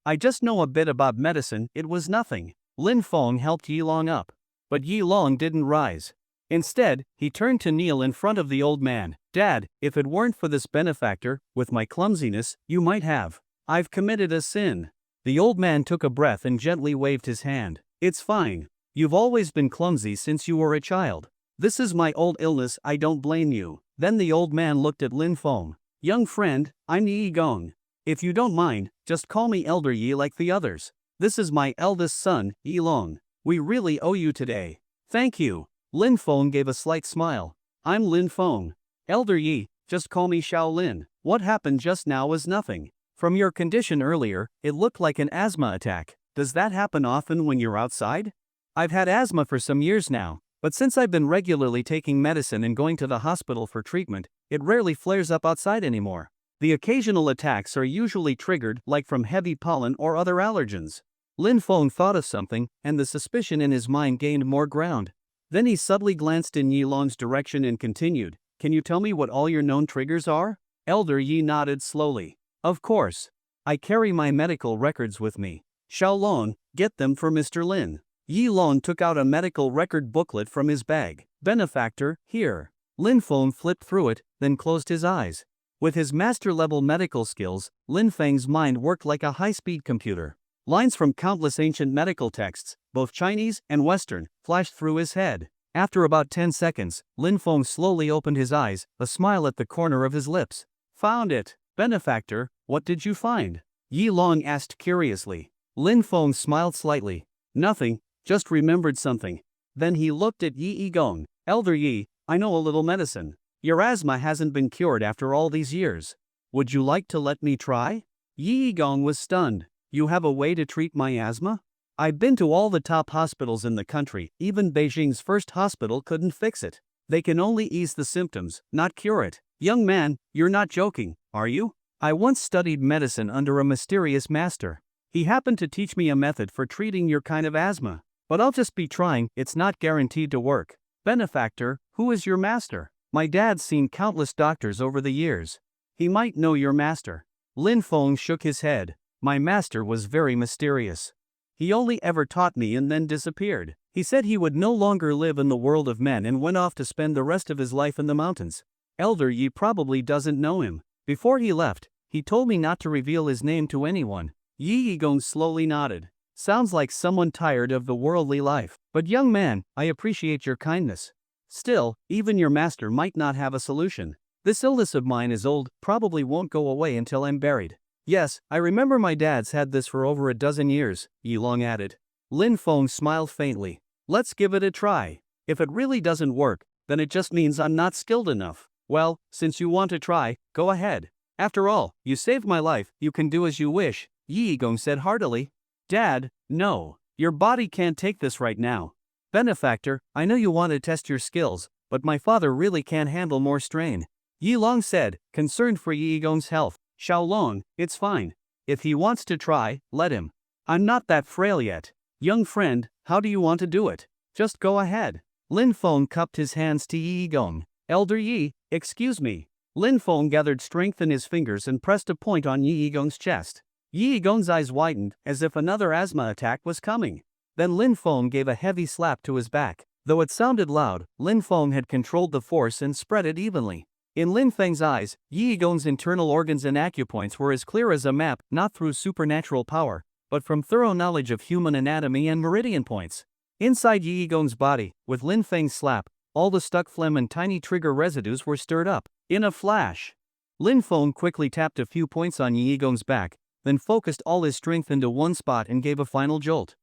I just know a bit about medicine, it was nothing. Lin Feng helped Yi Long up. But Yi Long didn't rise. Instead, he turned to kneel in front of the old man. Dad, if it weren't for this benefactor, with my clumsiness, you might have. I've committed a sin. The old man took a breath and gently waved his hand. It's fine. You've always been clumsy since you were a child. This is my old illness, I don't blame you. Then the old man looked at Lin Feng. Young friend, I'm Yi Gong. If you don't mind, just call me Elder Yi like the others. This is my eldest son, Yi Long. We really owe you today. Thank you. Lin Feng gave a slight smile. I'm Lin Feng. Elder Yi, just call me Xiao Lin. What happened just now was nothing. From your condition earlier, it looked like an asthma attack. Does that happen often when you're outside? I've had asthma for some years now, but since I've been regularly taking medicine and going to the hospital for treatment, it rarely flares up outside anymore. The occasional attacks are usually triggered like from heavy pollen or other allergens. Lin Feng thought of something, and the suspicion in his mind gained more ground. Then he subtly glanced in Yi Long's direction and continued, Can you tell me what all your known triggers are? Elder Yi nodded slowly. Of course. I carry my medical records with me. Xiao Long, get them for Mr. Lin. Yi Long took out a medical record booklet from his bag. Benefactor, here. Lin Feng flipped through it, then closed his eyes. With his master-level medical skills, Lin Feng's mind worked like a high-speed computer. Lines from countless ancient medical texts, both Chinese and Western, flashed through his head. After about 10 seconds, Lin Feng slowly opened his eyes, a smile at the corner of his lips. Found it. Benefactor, what did you find? Yi Long asked curiously. Lin Feng smiled slightly. Nothing, just remembered something. Then he looked at Yi Gong. Elder Yi, I know a little medicine. Your asthma hasn't been cured after all these years. Would you like to let me try? Yi Gong was stunned. You have a way to treat my asthma? I've been to all the top hospitals in the country, even Beijing's first hospital couldn't fix it. They can only ease the symptoms, not cure it. Young man, you're not joking, are you? I once studied medicine under a mysterious master. He happened to teach me a method for treating your kind of asthma. But I'll just be trying, it's not guaranteed to work. Benefactor, who is your master? My dad's seen countless doctors over the years. He might know your master. Lin Feng shook his head. My master was very mysterious. He only ever taught me and then disappeared. He said he would no longer live in the world of men and went off to spend the rest of his life in the mountains. Elder Yi probably doesn't know him. Before he left, He told me not to reveal his name to anyone. Yi Yigong slowly nodded. Sounds like someone tired of the worldly life. But young man, I appreciate your kindness. Still, even your master might not have a solution. This illness of mine is old, probably won't go away until I'm buried. Yes, I remember my dad's had this for over a dozen years, Yi Long added. Lin Feng smiled faintly. Let's give it a try. If it really doesn't work, then it just means I'm not skilled enough. Well, since you want to try, go ahead. After all, you saved my life, you can do as you wish, Yi Yigong said heartily. Dad, no. Your body can't take this right now. Benefactor, I know you want to test your skills, but my father really can't handle more strain. Yi Long said, concerned for Yi Yigong's health. Xiaolong, it's fine. If he wants to try, let him. I'm not that frail yet. Young friend, how do you want to do it? Just go ahead. Lin Feng cupped his hands to Yi Yigong. Elder Yi, excuse me. Lin Feng gathered strength in his fingers and pressed a point on Yi Yigong's chest. Yi Yigong's eyes widened, as if another asthma attack was coming. Then Lin Feng gave a heavy slap to his back. Though it sounded loud, Lin Feng had controlled the force and spread it evenly. In Lin Feng's eyes, Yi Yigong's internal organs and acupoints were as clear as a map, not through supernatural power, but from thorough knowledge of human anatomy and meridian points. Inside Yi Yigong's body, with Lin Feng's slap, all the stuck phlegm and tiny trigger residues were stirred up. In a flash, Lin Feng quickly tapped a few points on Yi Yigong's back, then focused all his strength into one spot and gave a final jolt.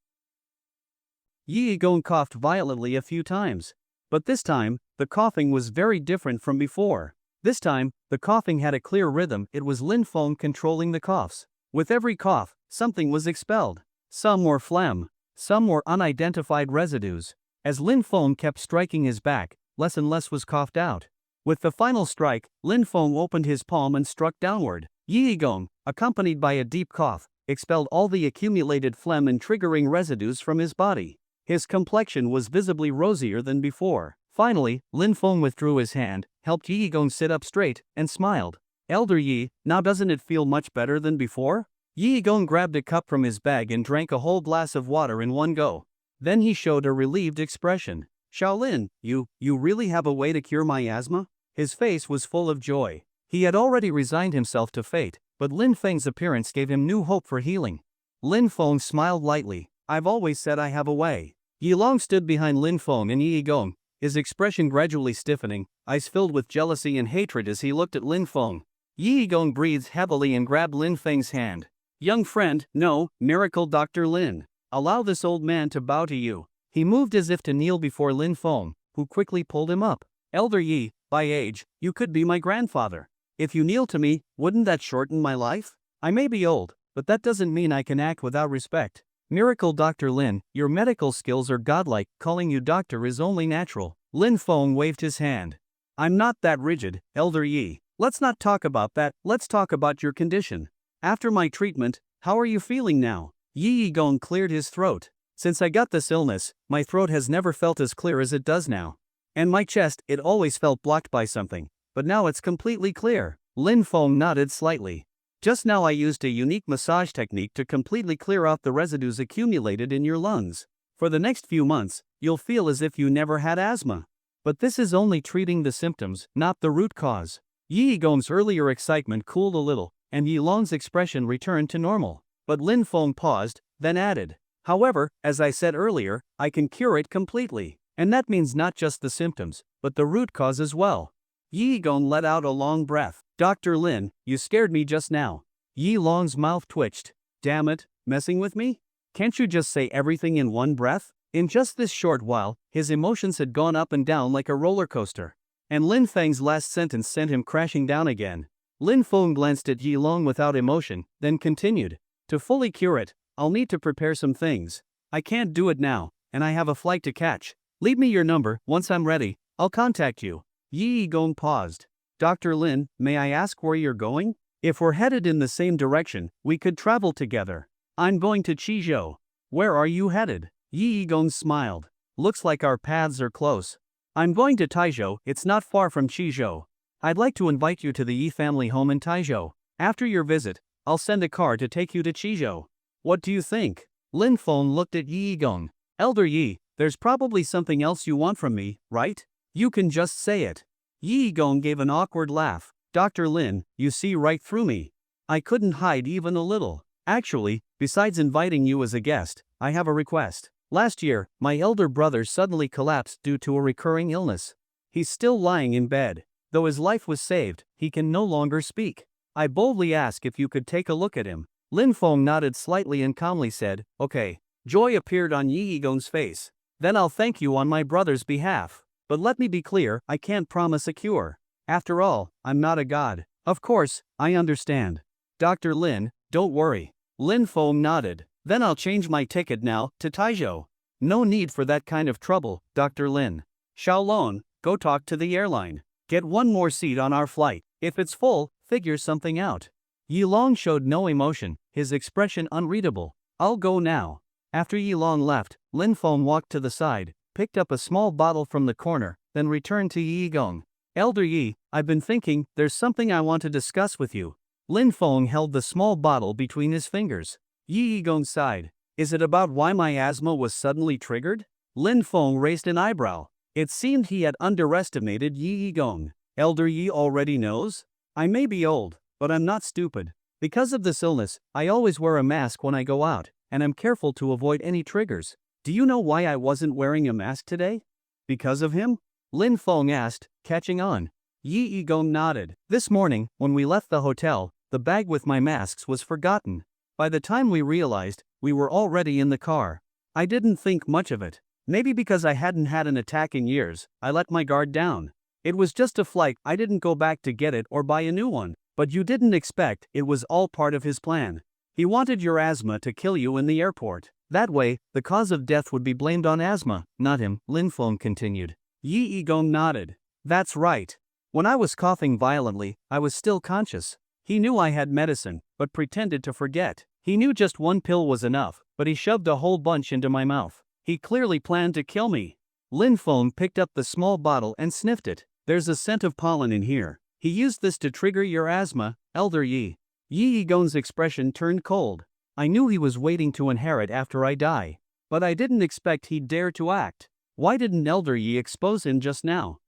Yi Yigong coughed violently a few times. But this time, the coughing was very different from before. This time, the coughing had a clear rhythm. It was Lin Feng controlling the coughs. With every cough, something was expelled. Some were phlegm, some were unidentified residues. As Lin Feng kept striking his back, less and less was coughed out. With the final strike, Lin Feng opened his palm and struck downward. Yi Yigong, accompanied by a deep cough, expelled all the accumulated phlegm and triggering residues from his body. His complexion was visibly rosier than before. Finally, Lin Feng withdrew his hand, helped Yi Yigong sit up straight, and smiled. Elder Yi, now doesn't it feel much better than before? Yi Yigong grabbed a cup from his bag and drank a whole glass of water in one go. Then he showed a relieved expression. Shaolin, you really have a way to cure my asthma? His face was full of joy. He had already resigned himself to fate, but Lin Feng's appearance gave him new hope for healing. Lin Feng smiled lightly. I've always said I have a way. Yi Long stood behind Lin Feng and Yi Yigong, his expression gradually stiffening, eyes filled with jealousy and hatred as he looked at Lin Feng. Yi Yigong breathed heavily and grabbed Lin Feng's hand. Young friend, no, miracle Dr. Lin. Allow this old man to bow to you. He moved as if to kneel before Lin Feng, who quickly pulled him up. Elder Yi, by age, you could be my grandfather. If you kneel to me, wouldn't that shorten my life? I may be old, but that doesn't mean I can act without respect. Miracle Dr. Lin, your medical skills are godlike, calling you doctor is only natural. Lin Feng waved his hand. I'm not that rigid, Elder Yi. Let's not talk about that, let's talk about your condition. After my treatment, how are you feeling now? Yi Yigong cleared his throat. Since I got this illness, my throat has never felt as clear as it does now. And my chest, it always felt blocked by something, but now it's completely clear. Lin Feng nodded slightly. Just now I used a unique massage technique to completely clear out the residues accumulated in your lungs. For the next few months, you'll feel as if you never had asthma. But this is only treating the symptoms, not the root cause. Yi Yigong's earlier excitement cooled a little, and Yi Long's expression returned to normal. But Lin Feng paused, then added, however, as I said earlier, I can cure it completely. And that means not just the symptoms, but the root cause as well. Yi Yigong let out a long breath. Dr. Lin, you scared me just now. Yi Long's mouth twitched. Damn it, messing with me? Can't you just say everything in one breath? In just this short while, his emotions had gone up and down like a roller coaster. And Lin Feng's last sentence sent him crashing down again. Lin Feng glanced at Yi Long without emotion, then continued. To fully cure it, I'll need to prepare some things. I can't do it now, and I have a flight to catch. Leave me your number, once I'm ready, I'll contact you. Yi Yigong paused. Dr. Lin, may I ask where you're going? If we're headed in the same direction, we could travel together. I'm going to Qizhou. Where are you headed? Yi Yigong smiled. Looks like our paths are close. I'm going to Taizhou, it's not far from Qizhou. I'd like to invite you to the Yi family home in Taizhou. After your visit, I'll send a car to take you to Qizhou. What do you think? Lin Feng looked at Yi Yigong. Elder Yi, there's probably something else you want from me, right? You can just say it. Yi Yigong gave an awkward laugh. Dr. Lin, you see right through me. I couldn't hide even a little. Actually, besides inviting you as a guest, I have a request. Last year, my elder brother suddenly collapsed due to a recurring illness. He's still lying in bed. Though his life was saved, he can no longer speak. I boldly ask if you could take a look at him. Lin Feng nodded slightly and calmly said, "Okay." Joy appeared on Yi Yigong's face. "Then I'll thank you on my brother's behalf. But let me be clear, I can't promise a cure. After all, I'm not a god." "Of course, I understand. Dr. Lin, don't worry." Lin Feng nodded. "Then I'll change my ticket now, to Taizhou." "No need for that kind of trouble, Dr. Lin. Xiaolong, go talk to the airline. Get one more seat on our flight. If it's full, figure something out." Yilong showed no emotion, his expression unreadable. "I'll go now." After Yilong left, Lin Feng walked to the side, picked up a small bottle from the corner, then returned to Yi Gong. "Elder Yi, I've been thinking, there's something I want to discuss with you." Lin Feng held the small bottle between his fingers. Yi Gong sighed. "Is it about why my asthma was suddenly triggered?" Lin Feng raised an eyebrow. It seemed he had underestimated Yi Gong. "Elder Yi already knows? I may be old, but I'm not stupid. Because of this illness, I always wear a mask when I go out, and I'm careful to avoid any triggers. Do you know why I wasn't wearing a mask today?" "Because of him?" Lin Feng asked, catching on. Yi Gong nodded. "This morning, when we left the hotel, the bag with my masks was forgotten. By the time we realized, we were already in the car. I didn't think much of it. Maybe because I hadn't had an attack in years, I let my guard down. It was just a flight, I didn't go back to get it or buy a new one. But you didn't expect, it was all part of his plan. He wanted your asthma to kill you in the airport. That way, the cause of death would be blamed on asthma, not him," Lin Feng continued. Yi Gong nodded. "That's right. When I was coughing violently, I was still conscious. He knew I had medicine, but pretended to forget. He knew just one pill was enough, but he shoved a whole bunch into my mouth. He clearly planned to kill me." Lin Feng picked up the small bottle and sniffed it. "There's a scent of pollen in here. He used this to trigger your asthma, Elder Yi." Yi Gong's expression turned cold. "I knew he was waiting to inherit after I die. But I didn't expect he'd dare to act. Why didn't Elder Yi expose him just now?"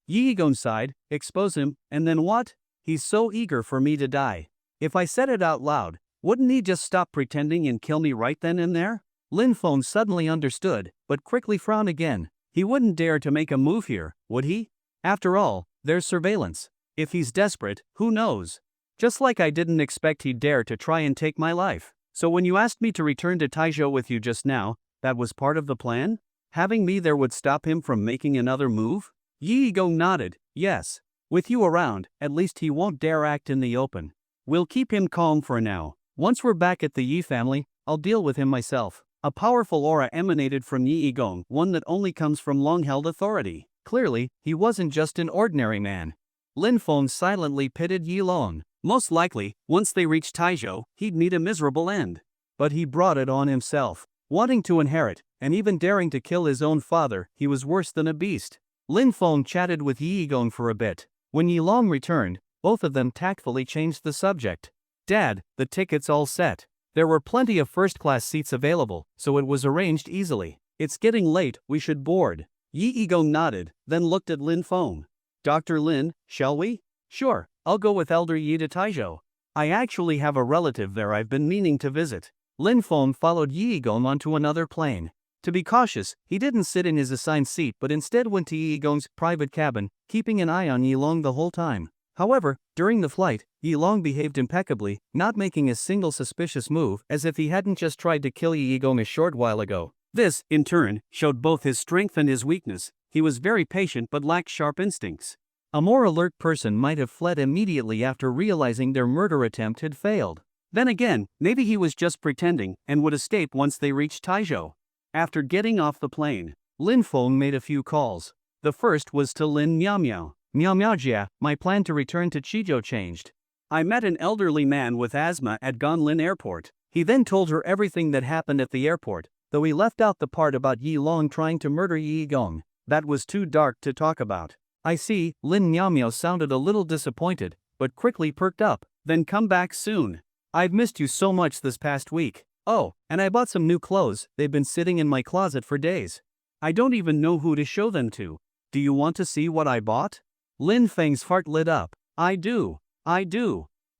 Yi Gong sighed. "Expose him, and then what? He's so eager for me to die. If I said it out loud, wouldn't he just stop pretending and kill me right then and there?" Lin Feng suddenly understood, but quickly frowned again. He wouldn't dare to make a move here, would he? After all, there's surveillance. If he's desperate, who knows? Just like I didn't expect he'd dare to try and take my life. "So when you asked me to return to Taizhou with you just now, that was part of the plan? Having me there would stop him from making another move?" Yi Gong nodded. "Yes. With you around, at least he won't dare act in the open. We'll keep him calm for now. Once we're back at the Yi family, I'll deal with him myself." A powerful aura emanated from Yi Gong, one that only comes from long-held authority. Clearly, he wasn't just an ordinary man. Lin Feng silently pitied Yi Long. Most likely, once they reached Taizhou, he'd meet a miserable end. But he brought it on himself. Wanting to inherit, and even daring to kill his own father, he was worse than a beast. Lin Feng chatted with Yi Gong for a bit. When Yi Long returned, both of them tactfully changed the subject. "Dad, the ticket's all set. There were plenty of first-class seats available, so it was arranged easily. It's getting late, we should board." Yi Gong nodded, then looked at Lin Feng. "Dr. Lin, shall we?" "Sure, I'll go with Elder Yi to Taizhou. I actually have a relative there I've been meaning to visit." Lin Feng followed Yi Gong onto another plane. To be cautious, he didn't sit in his assigned seat but instead went to Yi Gong's private cabin, keeping an eye on Yi Long the whole time. However, during the flight, Yi Long behaved impeccably, not making a single suspicious move, as if he hadn't just tried to kill Yi Gong a short while ago. This, in turn, showed both his strength and his weakness. He was very patient but lacked sharp instincts. A more alert person might have fled immediately after realizing their murder attempt had failed. Then again, maybe he was just pretending and would escape once they reached Taizhou. After getting off the plane, Lin Feng made a few calls. The first was to Lin Miao Miao. "Miao Miao Jia, my plan to return to Chizhou changed. I met an elderly man with asthma at Gonlin Airport." He then told her everything that happened at the airport, though he left out the part about Yi Long trying to murder Yi Gong. That was too dark to talk about. "I see." Lin Miao Miao sounded a little disappointed, but quickly perked up. "Then come back soon. I've missed you so much this past week. Oh, and I bought some new clothes, they've been sitting in my closet for days. I don't even know who to show them to. Do you want to see what I bought?" Lin Feng's heart lit up. I do.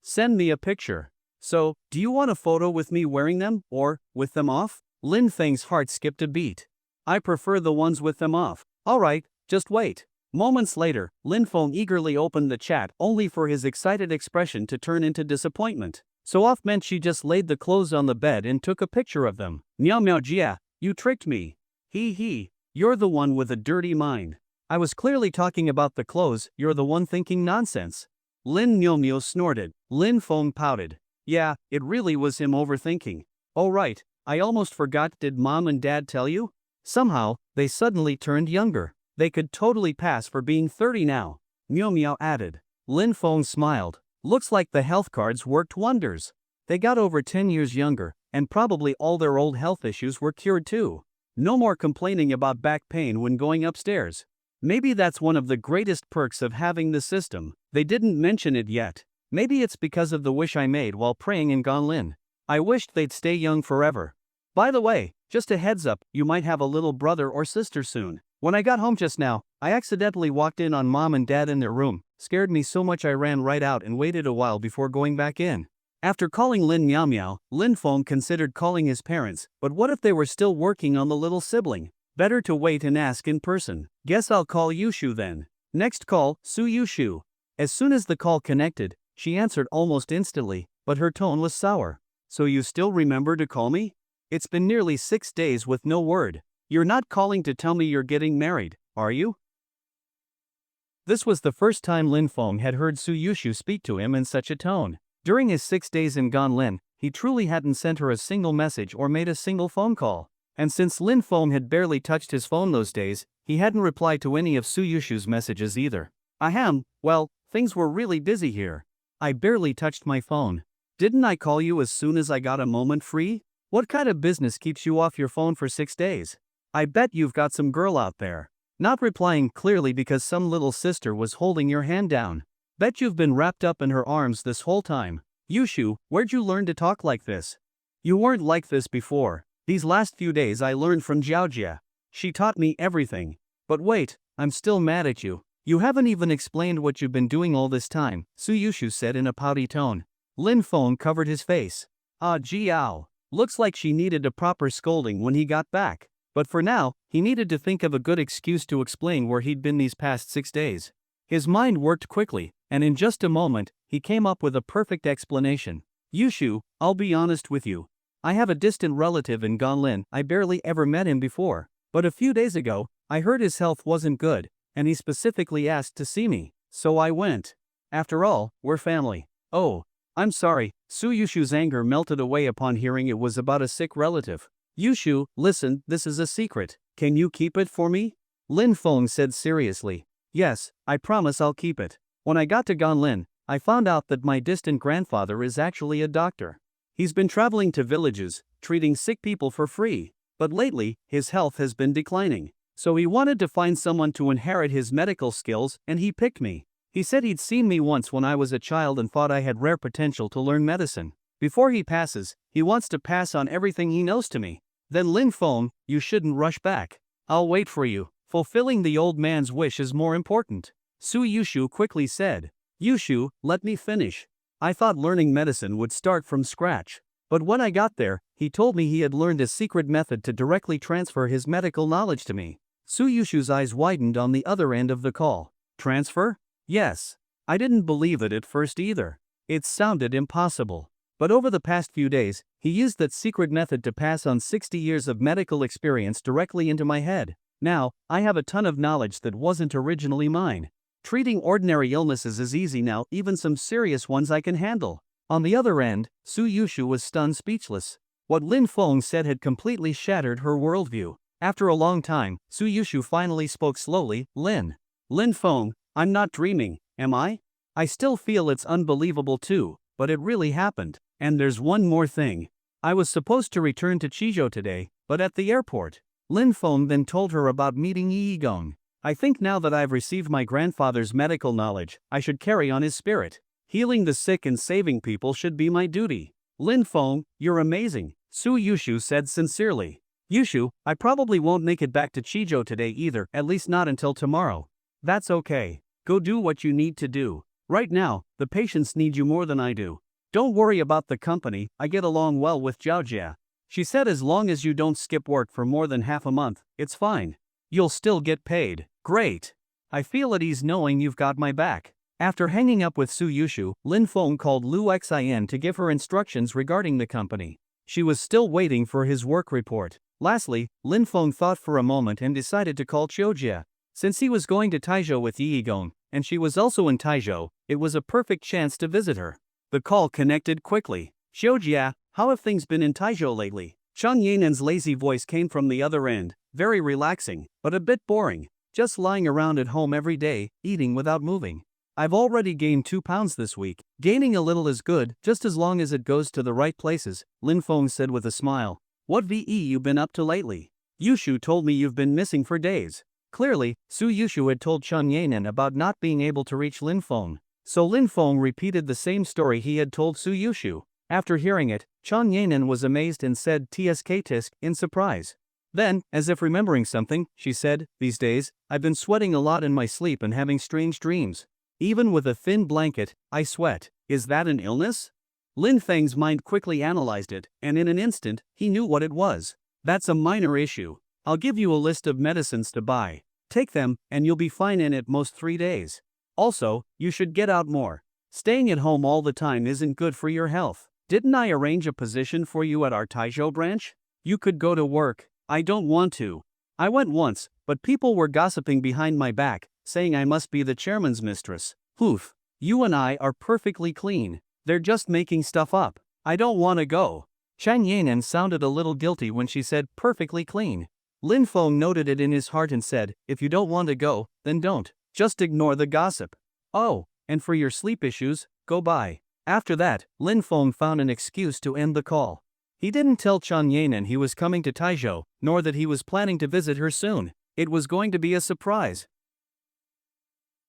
Send me a picture. So, do you want a photo with me wearing them, or with them off? Lin Feng's heart skipped a beat. I prefer the ones with them off. Alright, just wait. Moments later, Lin Feng eagerly opened the chat only for his excited expression to turn into disappointment. So off meant she just laid the clothes on the bed and took a picture of them. Meow meow jia, you tricked me. Hee, you're the one with a dirty mind. I was clearly talking about the clothes, you're the one thinking nonsense. Lin Miao snorted. Lin Feng pouted. Yeah, it really was him overthinking. Oh right, I almost forgot, did mom and dad tell you? Somehow, they suddenly turned younger. They could totally pass for being 30 now. Miao added. Lin Feng smiled. Looks like the health cards worked wonders. They got over 10 years younger, and probably all their old health issues were cured too. No more complaining about back pain when going upstairs. Maybe that's one of the greatest perks of having the system. They didn't mention it yet. Maybe it's because of the wish I made while praying in Ganlin. I wished they'd stay young forever. By the way, just a heads up, you might have a little brother or sister soon. When I got home just now, I accidentally walked in on mom and dad in their room. Scared me so much I ran right out and waited a while before going back in. After calling Lin Miao, Lin Feng considered calling his parents, but what if they were still working on the little sibling? Better to wait and ask in person. Guess I'll call Yushu then. Next call, Suyushu. As soon as the call connected, she answered almost instantly, but her tone was sour. So you still remember to call me? It's been nearly 6 days with no word. You're not calling to tell me you're getting married, are you? This was the first time Lin Feng had heard Suyushu speak to him in such a tone. During his 6 days in Ganlin, he truly hadn't sent her a single message or made a single phone call. And since Lin Feng had barely touched his phone those days, he hadn't replied to any of Suyushu's messages either. Ahem, well, things were really busy here. I barely touched my phone. Didn't I call you as soon as I got a moment free? What kind of business keeps you off your phone for 6 days? I bet you've got some girl out there. Not replying clearly because some little sister was holding your hand down. Bet you've been wrapped up in her arms this whole time. Yushu, where'd you learn to talk like this? You weren't like this before. These last few days I learned from Jiaojia. She taught me everything. But wait, I'm still mad at you. You haven't even explained what you've been doing all this time, Suyushu said in a pouty tone. Lin Feng covered his face. Ah Jiao. Looks like she needed a proper scolding when he got back. But for now, he needed to think of a good excuse to explain where he'd been these past 6 days. His mind worked quickly, and in just a moment, he came up with a perfect explanation. Yushu, I'll be honest with you. I have a distant relative in Ganlin. I barely ever met him before. But a few days ago, I heard his health wasn't good, and he specifically asked to see me. So I went. After all, we're family. Oh, I'm sorry. Suyushu's anger melted away upon hearing it was about a sick relative. Yushu, listen, this is a secret. Can you keep it for me? Lin Feng said seriously. Yes, I promise I'll keep it. When I got to Ganlin, I found out that my distant grandfather is actually a doctor. He's been traveling to villages, treating sick people for free. But lately, his health has been declining. So he wanted to find someone to inherit his medical skills, and he picked me. He said he'd seen me once when I was a child and thought I had rare potential to learn medicine. Before he passes, he wants to pass on everything he knows to me. Then Lin Feng, you shouldn't rush back. I'll wait for you. Fulfilling the old man's wish is more important. Suyushu quickly said. Yushu, let me finish. I thought learning medicine would start from scratch. But when I got there, he told me he had learned a secret method to directly transfer his medical knowledge to me. Suyushu's eyes widened on the other end of the call. Transfer? Yes. I didn't believe it at first either. It sounded impossible. But over the past few days, he used that secret method to pass on 60 years of medical experience directly into my head. Now, I have a ton of knowledge that wasn't originally mine. Treating ordinary illnesses is easy now, even some serious ones I can handle. On the other end, Suyushu was stunned speechless. What Lin Feng said had completely shattered her worldview. After a long time, Suyushu finally spoke slowly. Lin Feng, I'm not dreaming, am I? I still feel it's unbelievable too, but it really happened. And there's one more thing. I was supposed to return to Chizhou today, but at the airport. Lin Feng then told her about meeting Yi Gong. I think now that I've received my grandfather's medical knowledge, I should carry on his spirit. Healing the sick and saving people should be my duty. Lin Feng, you're amazing, Suyushu said sincerely. Yushu, I probably won't make it back to Chizhou today either, at least not until tomorrow. That's okay. Go do what you need to do. Right now, the patients need you more than I do. Don't worry about the company, I get along well with Jiaojia. She said as long as you don't skip work for more than half a month, it's fine. You'll still get paid. Great. I feel at ease knowing you've got my back. After hanging up with Suyushu, Lin Feng called Lu Xin to give her instructions regarding the company. She was still waiting for his work report. Lastly, Lin Feng thought for a moment and decided to call Jiaojia. Since he was going to Taizhou with Yigong, and she was also in Taizhou, it was a perfect chance to visit her. The call connected quickly. Jiaojia, how have things been in Taizhou lately? Chang Yanen's lazy voice came from the other end, very relaxing, but a bit boring. Just lying around at home every day, eating without moving. I've already gained 2 pounds this week. Gaining a little is good, just as long as it goes to the right places, Lin Feng said with a smile. What VE you been up to lately? Yushu told me you've been missing for days. Clearly, Suyushu had told Chang Yanen about not being able to reach Lin Feng. So Lin Feng repeated the same story he had told Suyushu. After hearing it, Chang Yanen was amazed and said tsk in surprise. Then, as if remembering something, she said, these days, I've been sweating a lot in my sleep and having strange dreams. Even with a thin blanket, I sweat. Is that an illness? Lin Feng's mind quickly analyzed it, and in an instant, he knew what it was. That's a minor issue. I'll give you a list of medicines to buy. Take them, and you'll be fine in at most 3 days. Also, you should get out more. Staying at home all the time isn't good for your health. Didn't I arrange a position for you at our Taizhou branch? You could go to work. I don't want to. I went once, but people were gossiping behind my back, saying I must be the chairman's mistress. Poof. You and I are perfectly clean. They're just making stuff up. I don't want to go. Chang Yanen sounded a little guilty when she said perfectly clean. Lin Feng noted it in his heart and said, if you don't want to go, then don't. Just ignore the gossip. Oh, and for your sleep issues, go by. After that, Lin Feng found an excuse to end the call. He didn't tell Chang Yanen he was coming to Taizhou, nor that he was planning to visit her soon. It was going to be a surprise.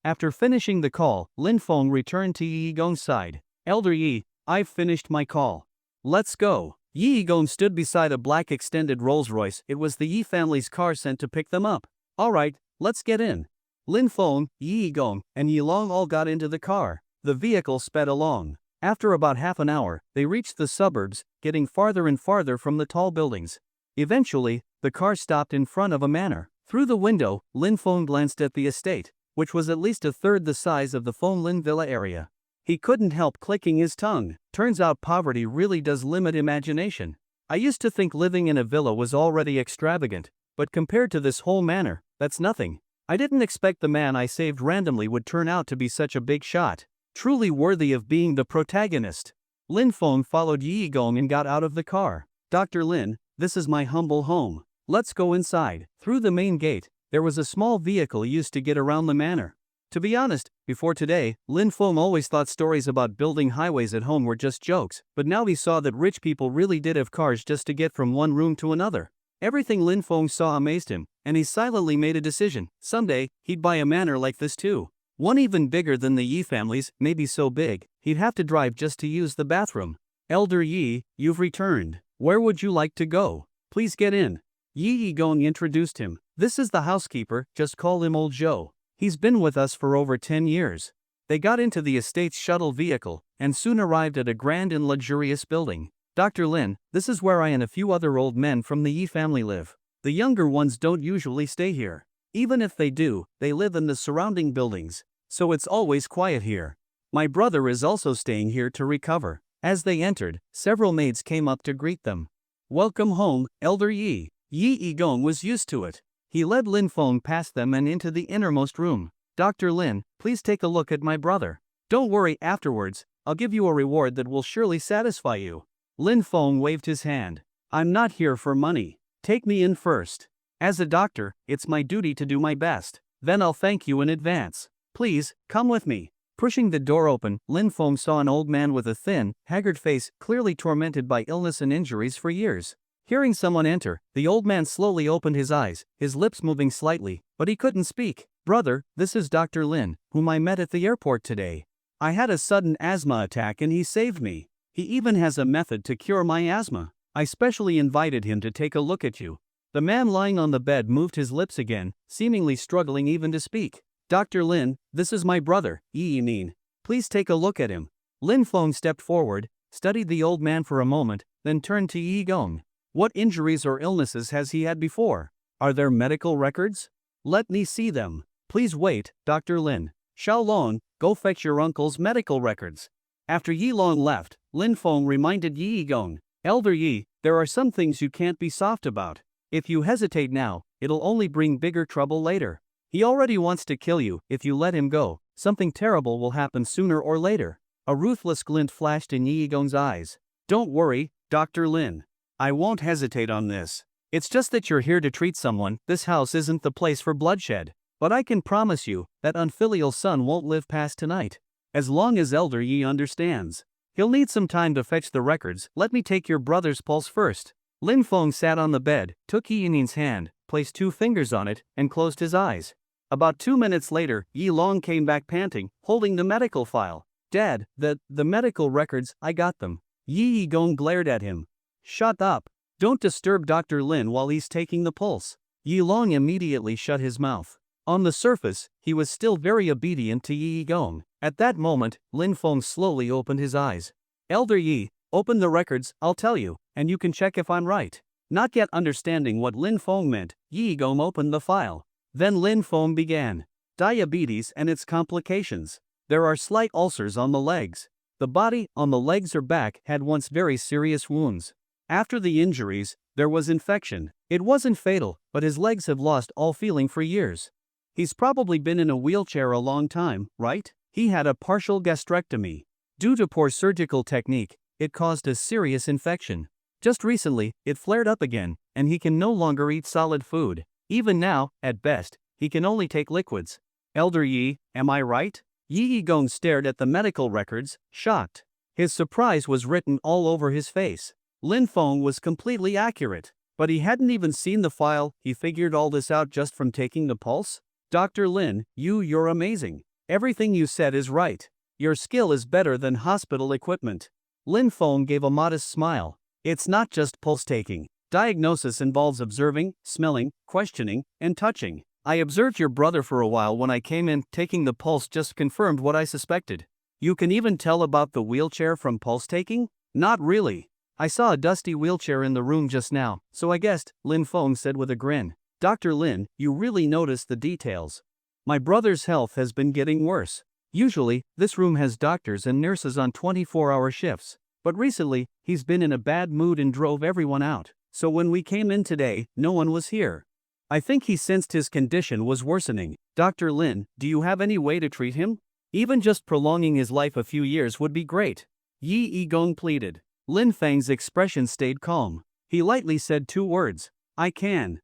After finishing the call, Lin Feng returned to Yi Gong's side. Elder Yi, I've finished my call. Let's go. Yi Gong stood beside a black extended Rolls-Royce. It was the Yi family's car sent to pick them up. Alright, let's get in. Lin Feng, Yi Gong, and Yi Long all got into the car. The vehicle sped along. After about half an hour, they reached the suburbs, getting farther and farther from the tall buildings. Eventually, the car stopped in front of a manor. Through the window, Lin Feng glanced at the estate, which was at least a third the size of the Feng Lin Villa area. He couldn't help clicking his tongue. Turns out poverty really does limit imagination. I used to think living in a villa was already extravagant, but compared to this whole manor, that's nothing. I didn't expect the man I saved randomly would turn out to be such a big shot. Truly worthy of being the protagonist. Lin Feng followed Yi Gong and got out of the car. Dr. Lin, this is my humble home. Let's go inside. Through the main gate, there was a small vehicle used to get around the manor. To be honest, before today, Lin Feng always thought stories about building highways at home were just jokes, but now he saw that rich people really did have cars just to get from one room to another. Everything Lin Feng saw amazed him, and he silently made a decision. Someday, he'd buy a manor like this too. One even bigger than the Yi family's, maybe so big, he'd have to drive just to use the bathroom. Elder Yi, you've returned. Where would you like to go? Please get in. Yi Gong introduced him. This is the housekeeper, just call him Old Joe. He's been with us for over 10 years. They got into the estate's shuttle vehicle, and soon arrived at a grand and luxurious building. Dr. Lin, this is where I and a few other old men from the Yi family live. The younger ones don't usually stay here. Even if they do, they live in the surrounding buildings, so it's always quiet here. My brother is also staying here to recover. As they entered, several maids came up to greet them. Welcome home, Elder Yi. Yi Gong was used to it. He led Lin Feng past them and into the innermost room. Dr. Lin, please take a look at my brother. Don't worry, afterwards, I'll give you a reward that will surely satisfy you. Lin Feng waved his hand. I'm not here for money. Take me in first. As a doctor, it's my duty to do my best. Then I'll thank you in advance. Please, come with me. Pushing the door open, Lin Feng saw an old man with a thin, haggard face, clearly tormented by illness and injuries for years. Hearing someone enter, the old man slowly opened his eyes, his lips moving slightly, but he couldn't speak. Brother, this is Dr. Lin, whom I met at the airport today. I had a sudden asthma attack and he saved me. He even has a method to cure my asthma. I specially invited him to take a look at you. The man lying on the bed moved his lips again, seemingly struggling even to speak. Dr. Lin, this is my brother, Yi Nin. Please take a look at him. Lin Feng stepped forward, studied the old man for a moment, then turned to Yi Gong. What injuries or illnesses has he had before? Are there medical records? Let me see them. Please wait, Dr. Lin. Xiaolong, go fetch your uncle's medical records. After Yi Long left, Lin Feng reminded Yi Gong, Elder Yi, there are some things you can't be soft about. If you hesitate now, it'll only bring bigger trouble later. He already wants to kill you. If you let him go, something terrible will happen sooner or later. A ruthless glint flashed in Yi Gong's eyes. Don't worry, Dr. Lin. I won't hesitate on this. It's just that you're here to treat someone. This house isn't the place for bloodshed. But I can promise you, that unfilial son won't live past tonight. As long as Elder Yi understands. He'll need some time to fetch the records. Let me take your brother's pulse first. Lin Feng sat on the bed, took Yi Nin's hand, placed 2 fingers on it, and closed his eyes. About 2 minutes later, Yi Long came back panting, holding the medical file. Dad, the medical records, I got them. Yi Gong glared at him. Shut up. Don't disturb Dr. Lin while he's taking the pulse. Yi Long immediately shut his mouth. On the surface, he was still very obedient to Yi Gong. At that moment, Lin Feng slowly opened his eyes. Elder Yi, open the records, I'll tell you, and you can check if I'm right. Not yet understanding what Lin Feng meant, Yi Gong opened the file. Then Lin Feng began. Diabetes and its complications. There are slight ulcers on the legs. The body, on the legs or back, had once very serious wounds. After the injuries, there was infection. It wasn't fatal, but his legs have lost all feeling for years. He's probably been in a wheelchair a long time, right? He had a partial gastrectomy. Due to poor surgical technique, it caused a serious infection. Just recently, it flared up again, and he can no longer eat solid food. Even now, at best, he can only take liquids. Elder Yi, am I right? Yi Gong stared at the medical records, shocked. His surprise was written all over his face. Lin Feng was completely accurate. But he hadn't even seen the file. He figured all this out just from taking the pulse? Dr. Lin, you're amazing. Everything you said is right. Your skill is better than hospital equipment. Lin Feng gave a modest smile. It's not just pulse taking. Diagnosis involves observing, smelling, questioning, and touching. I observed your brother for a while when I came in. Taking the pulse just confirmed what I suspected. You can even tell about the wheelchair from pulse taking? Not really. I saw a dusty wheelchair in the room just now, so I guessed, Lin Feng said with a grin. Dr. Lin, you really noticed the details. My brother's health has been getting worse. Usually, this room has doctors and nurses on 24-hour shifts. But recently, he's been in a bad mood and drove everyone out. So when we came in today, no one was here. I think he sensed his condition was worsening. Dr. Lin, do you have any way to treat him? Even just prolonging his life a few years would be great. Yi Gong pleaded. Lin Feng's expression stayed calm. He lightly said 2 words. I can.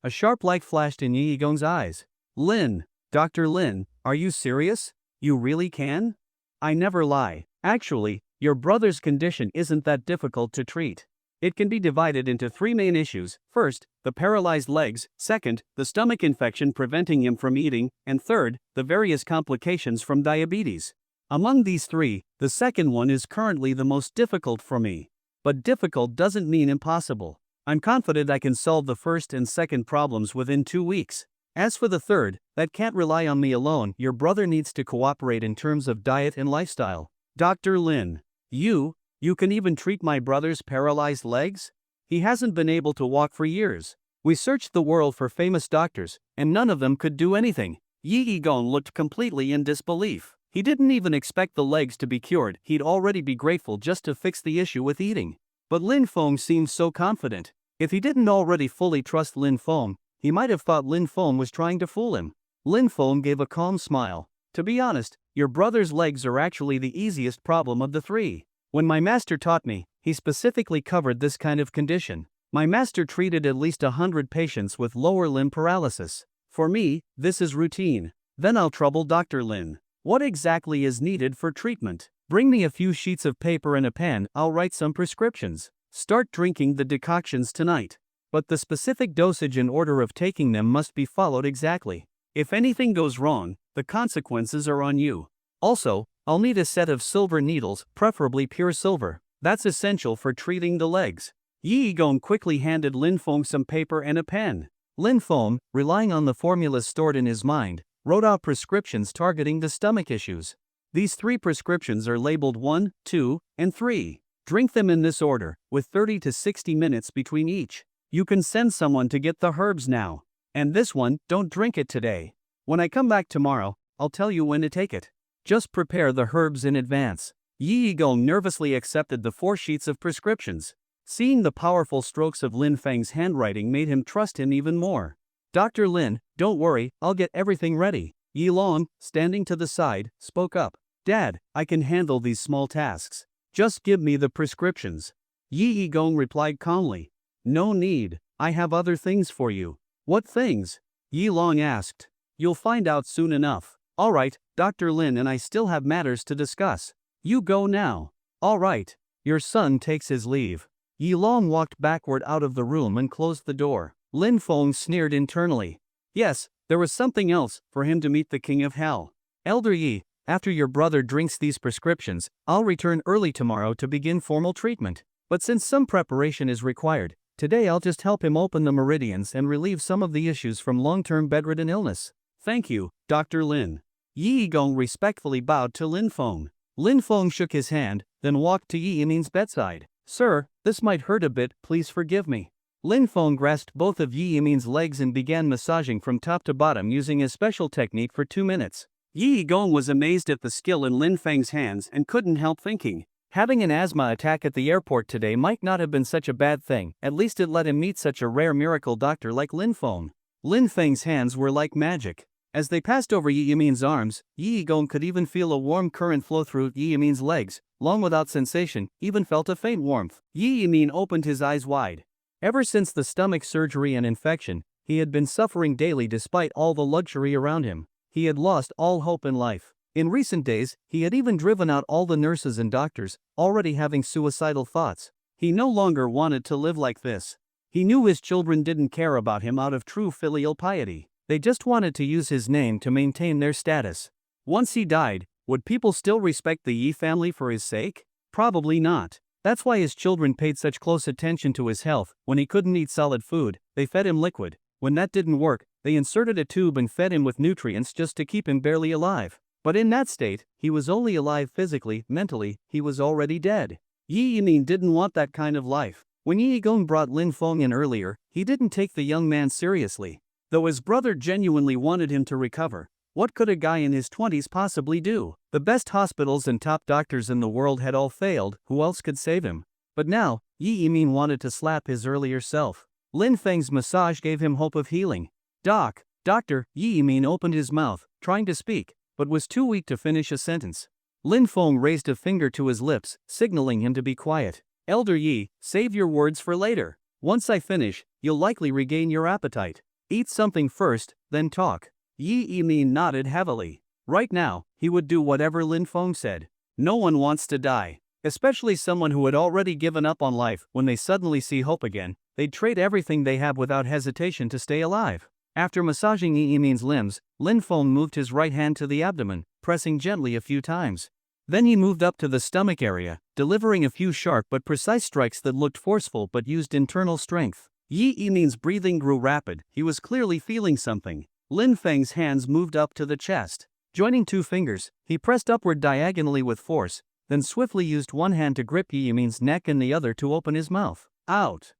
A sharp light flashed in Yi Gong's eyes. Lin, Dr. Lin, are you serious? You really can? I never lie. Actually, your brother's condition isn't that difficult to treat. It can be divided into 3 main issues. First, the paralyzed legs. Second, the stomach infection preventing him from eating. And third, the various complications from diabetes. Among these 3, the second one is currently the most difficult for me. But difficult doesn't mean impossible. I'm confident I can solve the first and second problems within 2 weeks. As for the third, that can't rely on me alone. Your brother needs to cooperate in terms of diet and lifestyle. Dr. Lin, you can even treat my brother's paralyzed legs? He hasn't been able to walk for years. We searched the world for famous doctors, and none of them could do anything. Yi Gong looked completely in disbelief. He didn't even expect the legs to be cured. He'd already be grateful just to fix the issue with eating. But Lin Feng seemed so confident. If he didn't already fully trust Lin Feng, he might have thought Lin Feng was trying to fool him. Lin Feng gave a calm smile. To be honest, your brother's legs are actually the easiest problem of the 3. When my master taught me, he specifically covered this kind of condition. My master treated at least 100 patients with lower limb paralysis. For me, this is routine. Then I'll trouble Dr. Lin. What exactly is needed for treatment? Bring me a few sheets of paper and a pen. I'll write some prescriptions. Start drinking the decoctions tonight. But the specific dosage and order of taking them must be followed exactly. If anything goes wrong, the consequences are on you. Also, I'll need a set of silver needles, preferably pure silver. That's essential for treating the legs. Yi Gong quickly handed Lin Feng some paper and a pen. Lin Feng, relying on the formulas stored in his mind, wrote out prescriptions targeting the stomach issues. These 3 prescriptions are labeled 1, 2, and 3. Drink them in this order, with 30 to 60 minutes between each. You can send someone to get the herbs now. And this one, don't drink it today. When I come back tomorrow, I'll tell you when to take it. Just prepare the herbs in advance. Yi Yigong nervously accepted the 4 sheets of prescriptions. Seeing the powerful strokes of Lin Feng's handwriting made him trust him even more. Dr. Lin, don't worry, I'll get everything ready. Yi Long, standing to the side, spoke up. Dad, I can handle these small tasks. Just give me the prescriptions. Yi Yigong replied calmly. No need, I have other things for you. What things? Yi Long asked. You'll find out soon enough. Alright, Dr. Lin and I still have matters to discuss. You go now. Alright. Your son takes his leave. Yi Long walked backward out of the room and closed the door. Lin Feng sneered internally. Yes, there was something else, for him to meet the king of hell. Elder Yi, after your brother drinks these prescriptions, I'll return early tomorrow to begin formal treatment. But since some preparation is required, today I'll just help him open the meridians and relieve some of the issues from long-term bedridden illness. Thank you, Dr. Lin. Yi Yigong respectfully bowed to Lin Feng. Lin Feng shook his hand, then walked to Yi Yimin's bedside. Sir, this might hurt a bit, please forgive me. Lin Feng grasped both of Yi Yimin's legs and began massaging from top to bottom using a special technique for 2 minutes. Yi Yigong was amazed at the skill in Lin Feng's hands and couldn't help thinking. Having an asthma attack at the airport today might not have been such a bad thing, at least it let him meet such a rare miracle doctor like Lin Feng. Lin Feng's hands were like magic. As they passed over Yi Yimin's arms, Yi Yigong could even feel a warm current flow through Yi Yimin's legs, long without sensation, even felt a faint warmth. Yi Yimin opened his eyes wide. Ever since the stomach surgery and infection, he had been suffering daily despite all the luxury around him. He had lost all hope in life. In recent days, he had even driven out all the nurses and doctors, already having suicidal thoughts. He no longer wanted to live like this. He knew his children didn't care about him out of true filial piety. They just wanted to use his name to maintain their status. Once he died, would people still respect the Yi family for his sake? Probably not. That's why his children paid such close attention to his health. When he couldn't eat solid food, they fed him liquid. When that didn't work, they inserted a tube and fed him with nutrients just to keep him barely alive. But in that state, he was only alive physically, mentally, he was already dead. Yi Yimin didn't want that kind of life. When Yi Yigong brought Lin Feng in earlier, he didn't take the young man seriously. Though his brother genuinely wanted him to recover, what could a guy in his 20s possibly do? The best hospitals and top doctors in the world had all failed, who else could save him? But now, Yi Yimin wanted to slap his earlier self. Lin Feng's massage gave him hope of healing. Doctor, Yi Yimin opened his mouth, trying to speak, but was too weak to finish a sentence. Lin Feng raised a finger to his lips, signaling him to be quiet. Elder Yi, save your words for later. Once I finish, you'll likely regain your appetite. Eat something first, then talk. Yi Yimin nodded heavily. Right now, he would do whatever Lin Feng said. No one wants to die. Especially someone who had already given up on life. When they suddenly see hope again, they'd trade everything they have without hesitation to stay alive. After massaging Yi Yimin's limbs, Lin Feng moved his right hand to the abdomen, pressing gently a few times. Then he moved up to the stomach area, delivering a few sharp but precise strikes that looked forceful but used internal strength. Yi Yimin's breathing grew rapid, he was clearly feeling something. Lin Feng's hands moved up to the chest. Joining 2 fingers, he pressed upward diagonally with force, then swiftly used one hand to grip Yi Yimin's neck and the other to open his mouth. Out!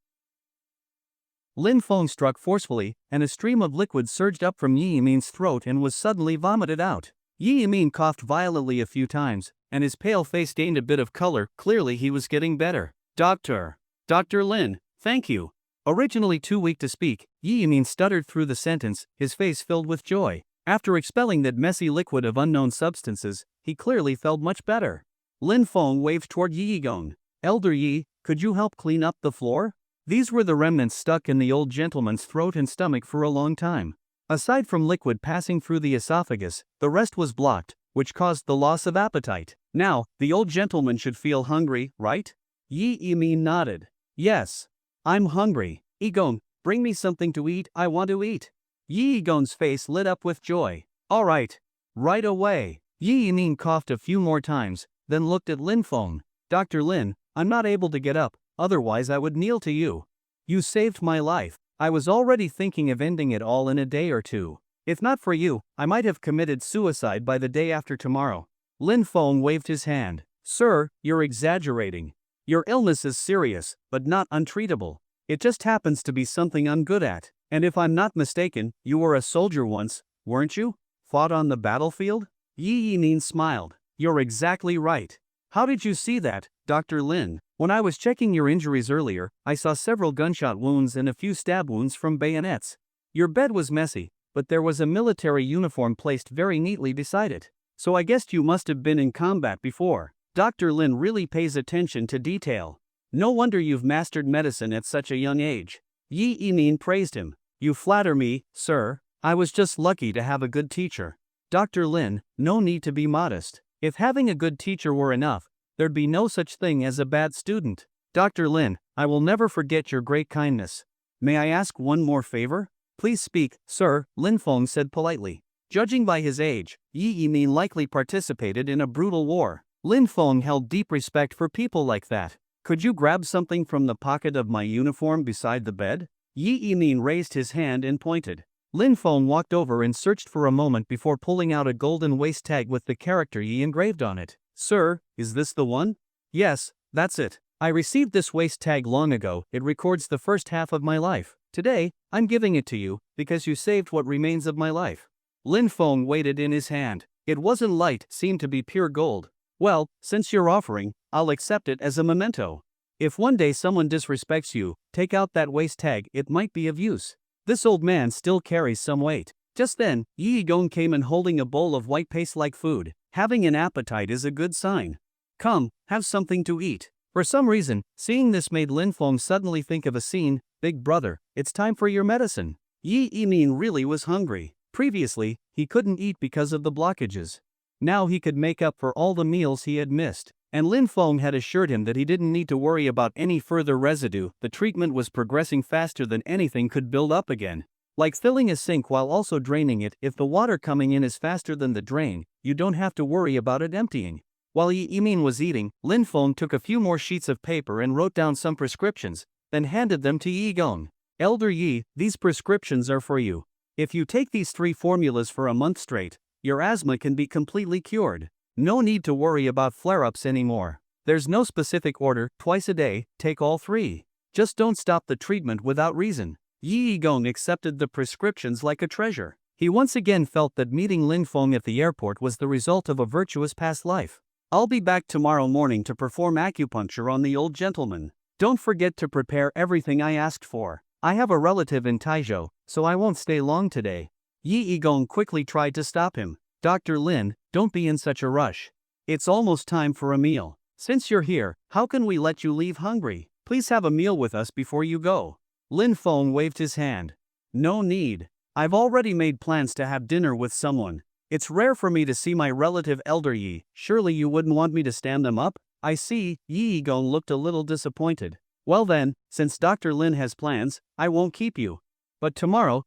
Lin Feng struck forcefully, and a stream of liquid surged up from Yi Yimin's throat and was suddenly vomited out. Yi Yimin coughed violently a few times, and his pale face gained a bit of color. Clearly he was getting better. Dr. Lin, thank you. Originally too weak to speak, Yi Yimin stuttered through the sentence, his face filled with joy. After expelling that messy liquid of unknown substances, he clearly felt much better. Lin Feng waved toward Yi Yigong. Elder Yi, could you help clean up the floor? These were the remnants stuck in the old gentleman's throat and stomach for a long time. Aside from liquid passing through the esophagus, the rest was blocked, which caused the loss of appetite. Now, the old gentleman should feel hungry, right? Yi Yimin nodded. Yes. I'm hungry. Yigong, bring me something to eat, I want to eat. Yi Yigong's face lit up with joy. Alright. Right away. Yi Yimin coughed a few more times, then looked at Lin Feng. Dr. Lin, I'm not able to get up, otherwise I would kneel to you. You saved my life. I was already thinking of ending it all in a day or two. If not for you, I might have committed suicide by the day after tomorrow. Lin Feng waved his hand. Sir, you're exaggerating. Your illness is serious, but not untreatable. It just happens to be something I'm good at. And if I'm not mistaken, you were a soldier once, weren't you? Fought on the battlefield? Yi Yimin smiled. You're exactly right. How did you see that, Dr. Lin? When I was checking your injuries earlier, I saw several gunshot wounds and a few stab wounds from bayonets. Your bed was messy, but there was a military uniform placed very neatly beside it. So I guessed you must have been in combat before. Dr. Lin really pays attention to detail. No wonder you've mastered medicine at such a young age. Yi Yimin praised him. You flatter me, sir. I was just lucky to have a good teacher. Dr. Lin, no need to be modest. If having a good teacher were enough, there'd be no such thing as a bad student. Dr. Lin, I will never forget your great kindness. May I ask one more favor? Please speak, sir, Lin Feng said politely. Judging by his age, Yi Yimin likely participated in a brutal war. Lin Feng held deep respect for people like that. Could you grab something from the pocket of my uniform beside the bed? Yi Yimin raised his hand and pointed. Lin Feng walked over and searched for a moment before pulling out a golden waist tag with the character Yi engraved on it. Sir, is this the one? Yes, that's it. I received this waist tag long ago. It records the first half of my life. Today, I'm giving it to you, because you saved what remains of my life. Lin Feng weighed it in his hand. It wasn't light, seemed to be pure gold. Well, since you're offering, I'll accept it as a memento. If one day someone disrespects you, take out that waist tag, it might be of use. This old man still carries some weight. Just then, Yi Gong came in holding a bowl of white paste-like food. Having an appetite is a good sign. Come, have something to eat. For some reason, seeing this made Lin Feng suddenly think of a scene. Big brother, it's time for your medicine. Yi Yimin really was hungry. Previously, he couldn't eat because of the blockages. Now he could make up for all the meals he had missed. And Lin Feng had assured him that he didn't need to worry about any further residue. The treatment was progressing faster than anything could build up again. Like filling a sink while also draining it. If the water coming in is faster than the drain, you don't have to worry about it emptying. While Yi Yimin was eating, Lin Feng took a few more sheets of paper and wrote down some prescriptions, then handed them to Yi Gong. Elder Yi, these prescriptions are for you. If you take these 3 formulas for a month straight, your asthma can be completely cured. No need to worry about flare-ups anymore. There's no specific order, twice a day, take all 3. Just don't stop the treatment without reason. Yi Gong accepted the prescriptions like a treasure. He once again felt that meeting Lin Feng at the airport was the result of a virtuous past life. I'll be back tomorrow morning to perform acupuncture on the old gentleman. Don't forget to prepare everything I asked for. I have a relative in Taizhou, so I won't stay long today. Yi Gong quickly tried to stop him. Dr. Lin, don't be in such a rush. It's almost time for a meal. Since you're here, how can we let you leave hungry? Please have a meal with us before you go. Lin Feng waved his hand. No need. I've already made plans to have dinner with someone. It's rare for me to see my relative Elder Yi. Surely you wouldn't want me to stand them up? I see. Yi Gong looked a little disappointed. Well then, since Dr. Lin has plans, I won't keep you. But tomorrow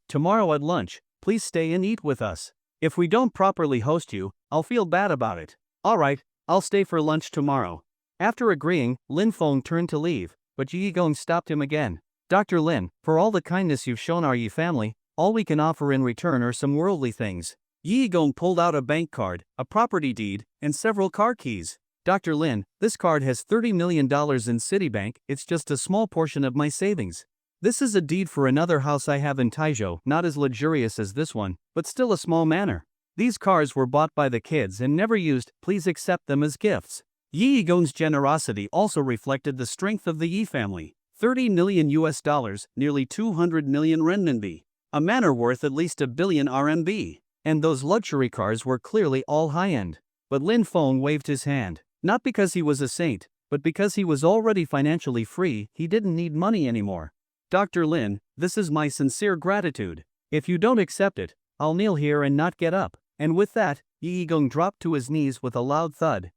at lunch, please stay and eat with us. If we don't properly host you, I'll feel bad about it. Alright, I'll stay for lunch tomorrow. After agreeing, Lin Feng turned to leave, but Yi Gong stopped him again. Dr. Lin, for all the kindness you've shown our Yi family, all we can offer in return are some worldly things. Yi Gong pulled out a bank card, a property deed, and several car keys. Dr. Lin, this card has $30 million in Citibank, it's just a small portion of my savings. This is a deed for another house I have in Taizhou, not as luxurious as this one, but still a small manor. These cars were bought by the kids and never used, please accept them as gifts. Yi Gong's generosity also reflected the strength of the Yi family. $30 million, nearly 200 million renminbi. A manor worth at least a billion RMB. And those luxury cars were clearly all high-end. But Lin Feng waved his hand. Not because he was a saint, but because he was already financially free. He didn't need money anymore. Dr. Lin, this is my sincere gratitude. If you don't accept it, I'll kneel here and not get up. And with that, Yi Gong dropped to his knees with a loud thud.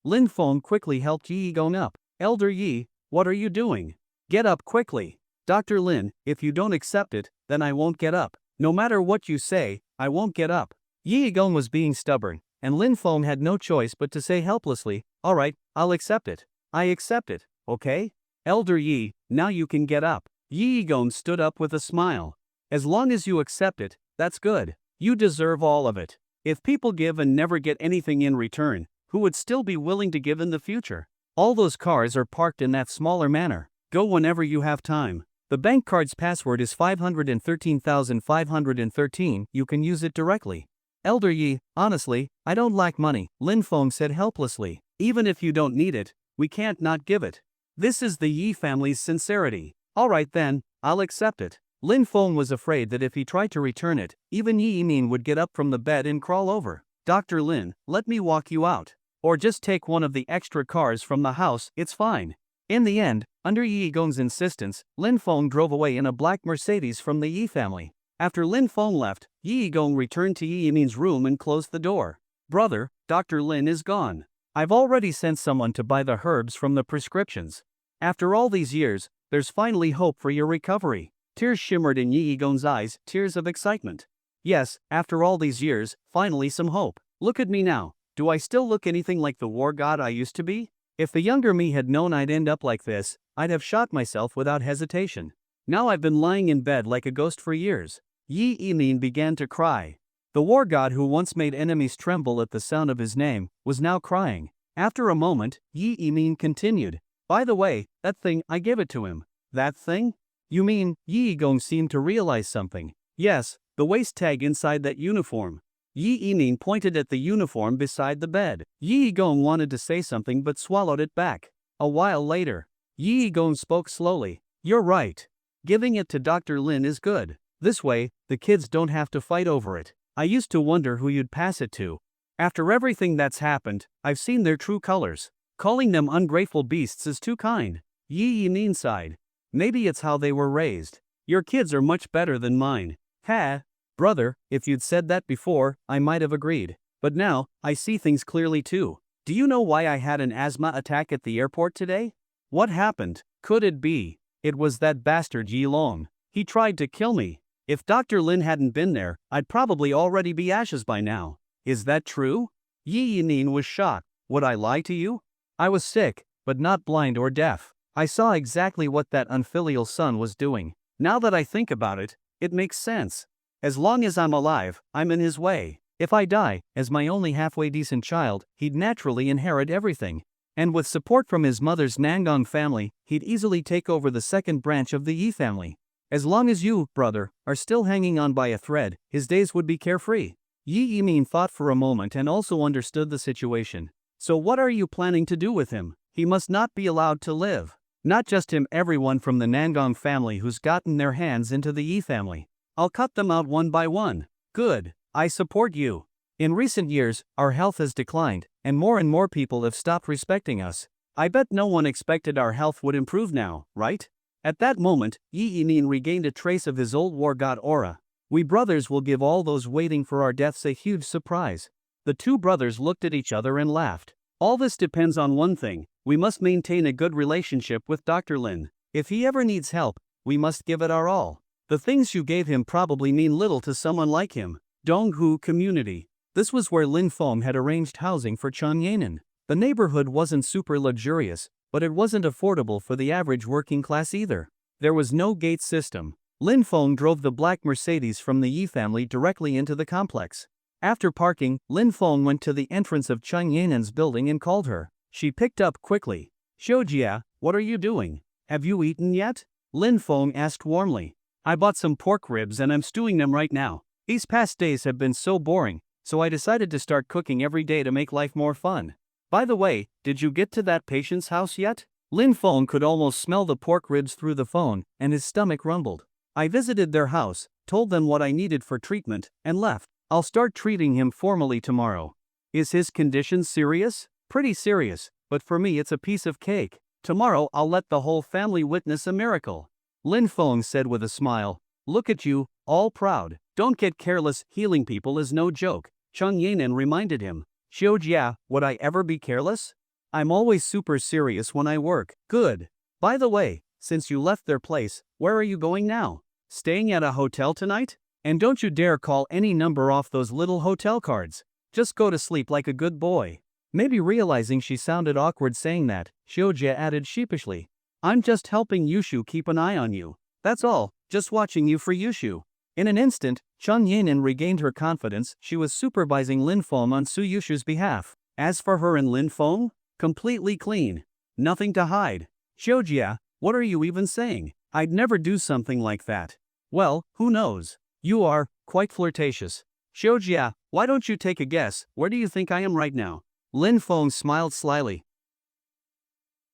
Lin Feng quickly helped Yi Gong up. Elder Yi, what are you doing? Get up quickly. Dr. Lin, if you don't accept it, then I won't get up. No matter what you say, I won't get up. Yi Gong was being stubborn, and Lin Feng had no choice but to say helplessly, alright, I'll accept it. I accept it, okay? Elder Yi, now you can get up. Yi Egon stood up with a smile. As long as you accept it, that's good. You deserve all of it. If people give and never get anything in return, who would still be willing to give in the future? All those cars are parked in that smaller manner. Go whenever you have time. The bank card's password is 513,513. You can use it directly. Elder Yi, honestly, I don't lack money, Lin Feng said helplessly. Even if you don't need it, we can't not give it. This is the Yi family's sincerity. Alright then, I'll accept it. Lin Feng was afraid that if he tried to return it, even Yi Yimin would get up from the bed and crawl over. Dr. Lin, let me walk you out. Or just take one of the extra cars from the house, it's fine. In the end, under Yi Gong's insistence, Lin Feng drove away in a black Mercedes from the Yi family. After Lin Feng left, Yi Gong returned to Yi Yimin's room and closed the door. Brother, Dr. Lin is gone. I've already sent someone to buy the herbs from the prescriptions. After all these years, there's finally hope for your recovery. Tears shimmered in Yi Gong's eyes, tears of excitement. Yes, after all these years, finally some hope. Look at me now. Do I still look anything like the war god I used to be? If the younger me had known I'd end up like this, I'd have shot myself without hesitation. Now I've been lying in bed like a ghost for years. Yi Yimin began to cry. The war god who once made enemies tremble at the sound of his name, was now crying. After a moment, Yi Yimin continued. By the way, that thing, I gave it to him. That thing? You mean, Yi Gong seemed to realize something. Yes, the waist tag inside that uniform. Yi Yimin pointed at the uniform beside the bed. Yi Gong wanted to say something but swallowed it back. A while later, Yi Gong spoke slowly. You're right. Giving it to Dr. Lin is good. This way, the kids don't have to fight over it. I used to wonder who you'd pass it to. After everything that's happened, I've seen their true colors. Calling them ungrateful beasts is too kind. Yi Yimin sighed. Maybe it's how they were raised. Your kids are much better than mine. Ha! Brother, if you'd said that before, I might have agreed. But now, I see things clearly too. Do you know why I had an asthma attack at the airport today? What happened? Could it be? It was that bastard Yi Long. He tried to kill me. If Dr. Lin hadn't been there, I'd probably already be ashes by now. Is that true? Yi Yimin was shocked. Would I lie to you? I was sick, but not blind or deaf. I saw exactly what that unfilial son was doing. Now that I think about it, it makes sense. As long as I'm alive, I'm in his way. If I die, as my only halfway decent child, he'd naturally inherit everything. And with support from his mother's Nangong family, he'd easily take over the second branch of the Yi family. As long as you, brother, are still hanging on by a thread, his days would be carefree. Yi Yimin thought for a moment and also understood the situation. So what are you planning to do with him? He must not be allowed to live. Not just him, everyone from the Nangong family who's gotten their hands into the Yi family. I'll cut them out one by one. Good. I support you. In recent years, our health has declined, and more people have stopped respecting us. I bet no one expected our health would improve now, right? At that moment, Yi Yimin regained a trace of his old war god aura. We brothers will give all those waiting for our deaths a huge surprise. The two brothers looked at each other and laughed. All this depends on one thing. We must maintain a good relationship with Dr. Lin. If he ever needs help, we must give it our all. The things you gave him probably mean little to someone like him. Donghu Community. This was where Lin Feng had arranged housing for Chang Yanan. The neighborhood wasn't super luxurious, but it wasn't affordable for the average working class either. There was no gate system. Lin Feng drove the black Mercedes from the Yi family directly into the complex. After parking, Lin Feng went to the entrance of Chang Yanan's building and called her. She picked up quickly. Shoujia, what are you doing? Have you eaten yet? Lin Feng asked warmly. I bought some pork ribs and I'm stewing them right now. These past days have been so boring, so I decided to start cooking every day to make life more fun. By the way, did you get to that patient's house yet? Lin Feng could almost smell the pork ribs through the phone, and his stomach rumbled. I visited their house, told them what I needed for treatment, and left. I'll start treating him formally tomorrow. Is his condition serious? Pretty serious, but for me it's a piece of cake. Tomorrow I'll let the whole family witness a miracle. Lin Feng said with a smile. Look at you, all proud. Don't get careless, healing people is no joke. Chang Yanan reminded him. Shoujia, would I ever be careless? I'm always super serious when I work. Good. By the way, since you left their place, where are you going now? Staying at a hotel tonight? And don't you dare call any number off those little hotel cards. Just go to sleep like a good boy. Maybe realizing she sounded awkward saying that, Shoujia added sheepishly. I'm just helping Yushu keep an eye on you. That's all, just watching you for Yushu. In an instant, Chun Yanin regained her confidence. She was supervising Lin Feng on Suyushu's behalf. As for her and Lin Feng, completely clean. Nothing to hide. Xiujia, what are you even saying? I'd never do something like that. Well, who knows? You are quite flirtatious. Xiujia, why don't you take a guess? Where do you think I am right now? Lin Feng smiled slyly.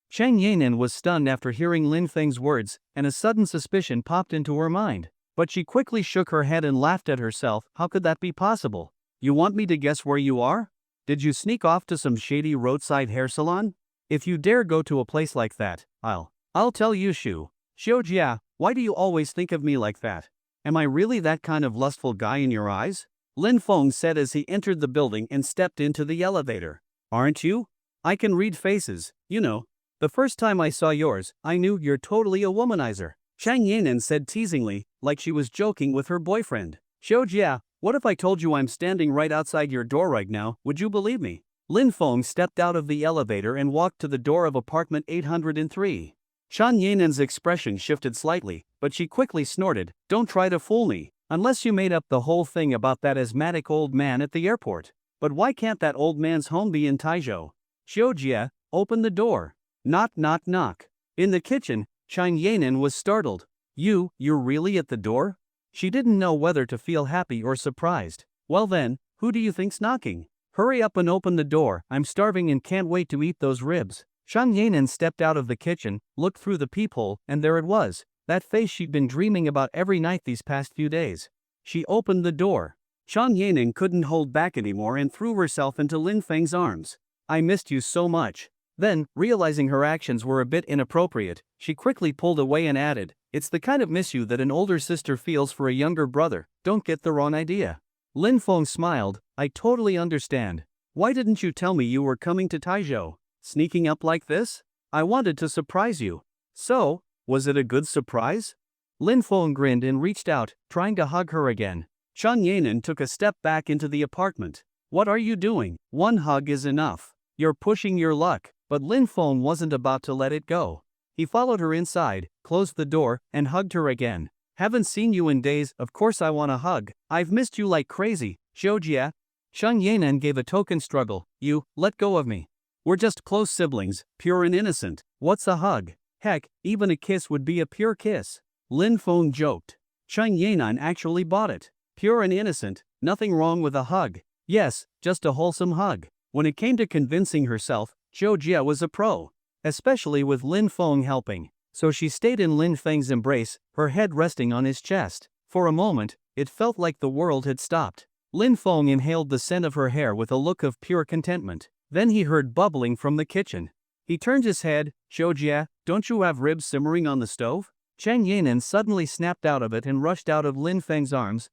Cheng Yanin was stunned after hearing Lin Feng's words, and a sudden suspicion popped into her mind. But she quickly shook her head and laughed at herself. How could that be possible? You want me to guess where you are? Did you sneak off to some shady roadside hair salon? If you dare go to a place like that, I'll tell Yushu. Xiujia, why do you always think of me like that? Am I really that kind of lustful guy in your eyes? Lin Feng said as he entered the building and stepped into the elevator. Aren't you? I can read faces, you know. The first time I saw yours, I knew you're totally a womanizer. Chang Yanin said teasingly, like she was joking with her boyfriend. Xiujia, what if I told you I'm standing right outside your door right now, would you believe me? Lin Feng stepped out of the elevator and walked to the door of apartment 803. Chang Yanin's expression shifted slightly, but she quickly snorted, don't try to fool me, unless you made up the whole thing about that asthmatic old man at the airport. But why can't that old man's home be in Taizhou? Xiujia, open the door. Knock knock knock. In the kitchen, Chang Yanin was startled. You're really at the door? She didn't know whether to feel happy or surprised. Well then, who do you think's knocking? Hurry up and open the door, I'm starving and can't wait to eat those ribs. Chang Yanin stepped out of the kitchen, looked through the peephole, and there it was, that face she'd been dreaming about every night these past few days. She opened the door. Chang Yanin couldn't hold back anymore and threw herself into Lin Feng's arms. I missed you so much. Then, realizing her actions were a bit inappropriate, she quickly pulled away and added, it's the kind of miss you that an older sister feels for a younger brother, don't get the wrong idea. Lin Feng smiled, I totally understand. Why didn't you tell me you were coming to Taizhou? Sneaking up like this? I wanted to surprise you. So, was it a good surprise? Lin Feng grinned and reached out, trying to hug her again. Chang Yanin took a step back into the apartment. What are you doing? One hug is enough. You're pushing your luck. But Lin Feng wasn't about to let it go. He followed her inside, closed the door, and hugged her again. Haven't seen you in days, of course I want a hug. I've missed you like crazy, Xiujia. Chang Yanan gave a token struggle. You, let go of me. We're just close siblings, pure and innocent. What's a hug? Heck, even a kiss would be a pure kiss. Lin Feng joked. Chang Yanan actually bought it. Pure and innocent, nothing wrong with a hug. Yes, just a wholesome hug. When it came to convincing herself, Xiujia was a pro, especially with Lin Feng helping, so she stayed in Lin Feng's embrace, her head resting on his chest. For a moment, it felt like the world had stopped. Lin Feng inhaled the scent of her hair with a look of pure contentment. Then he heard bubbling from the kitchen. He turned his head. Xiujia, don't you have ribs simmering on the stove? Chang Yanin suddenly snapped out of it and rushed out of Lin Feng's arms.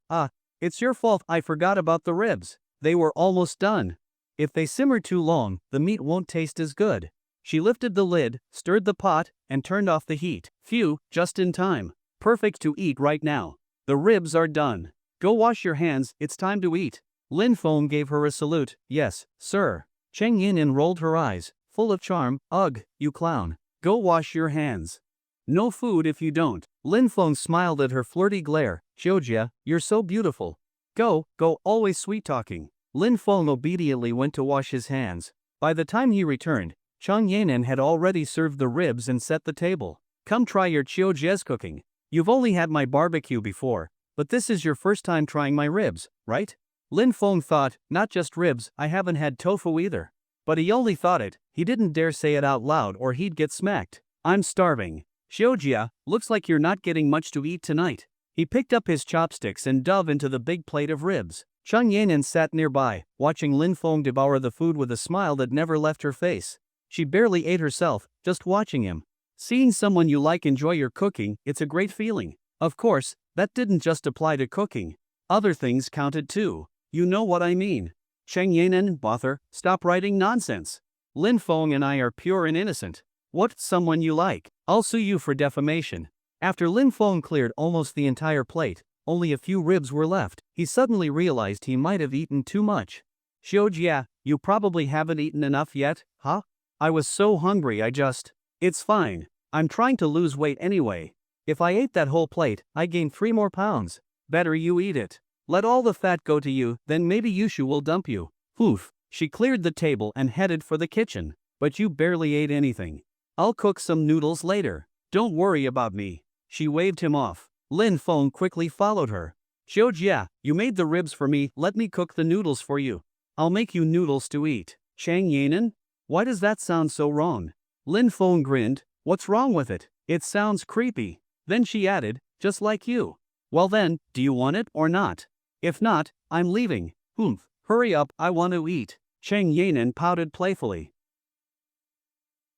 It's your fault, I forgot about the ribs. They were almost done. If they simmer too long, the meat won't taste as good. She lifted the lid, stirred the pot, and turned off the heat. Phew, just in time. Perfect to eat right now. The ribs are done. Go wash your hands, it's time to eat. Lin Feng gave her a salute. Yes, sir. Cheng Yanin rolled her eyes, full of charm. Ugh, you clown. Go wash your hands. No food if you don't. Lin Feng smiled at her flirty glare. Xiujia, you're so beautiful. Go, always sweet-talking. Lin Feng obediently went to wash his hands. By the time he returned, Chang Yanan had already served the ribs and set the table. Come try your Xiujia's cooking. You've only had my barbecue before, but this is your first time trying my ribs, right? Lin Feng thought, not just ribs, I haven't had tofu either. But he only thought it, he didn't dare say it out loud or he'd get smacked. I'm starving. Xiujia, looks like you're not getting much to eat tonight. He picked up his chopsticks and dove into the big plate of ribs. Chang Yanan sat nearby, watching Lin Feng devour the food with a smile that never left her face. She barely ate herself, just watching him. Seeing someone you like enjoy your cooking, it's a great feeling. Of course, that didn't just apply to cooking. Other things counted too. You know what I mean. Cheng Yanan, bother, stop writing nonsense. Lin Feng and I are pure and innocent. What's someone you like? I'll sue you for defamation. After Lin Feng cleared almost the entire plate, only a few ribs were left. He suddenly realized he might have eaten too much. Xiujia, you probably haven't eaten enough yet, huh? I was so hungry I just… It's fine. I'm trying to lose weight anyway. If I ate that whole plate, I gain 3 more pounds. Better you eat it. Let all the fat go to you, then maybe Yushu will dump you. Oof. She cleared the table and headed for the kitchen. But you barely ate anything. I'll cook some noodles later. Don't worry about me. She waved him off. Lin Feng quickly followed her. Xiujia, you made the ribs for me, let me cook the noodles for you. I'll make you noodles to eat. Chang Yanan? Why does that sound so wrong? Lin Feng grinned. What's wrong with it? It sounds creepy. Then she added, just like you. Well then, do you want it or not? If not, I'm leaving. Hurry up, I want to eat. Chang Yanan pouted playfully.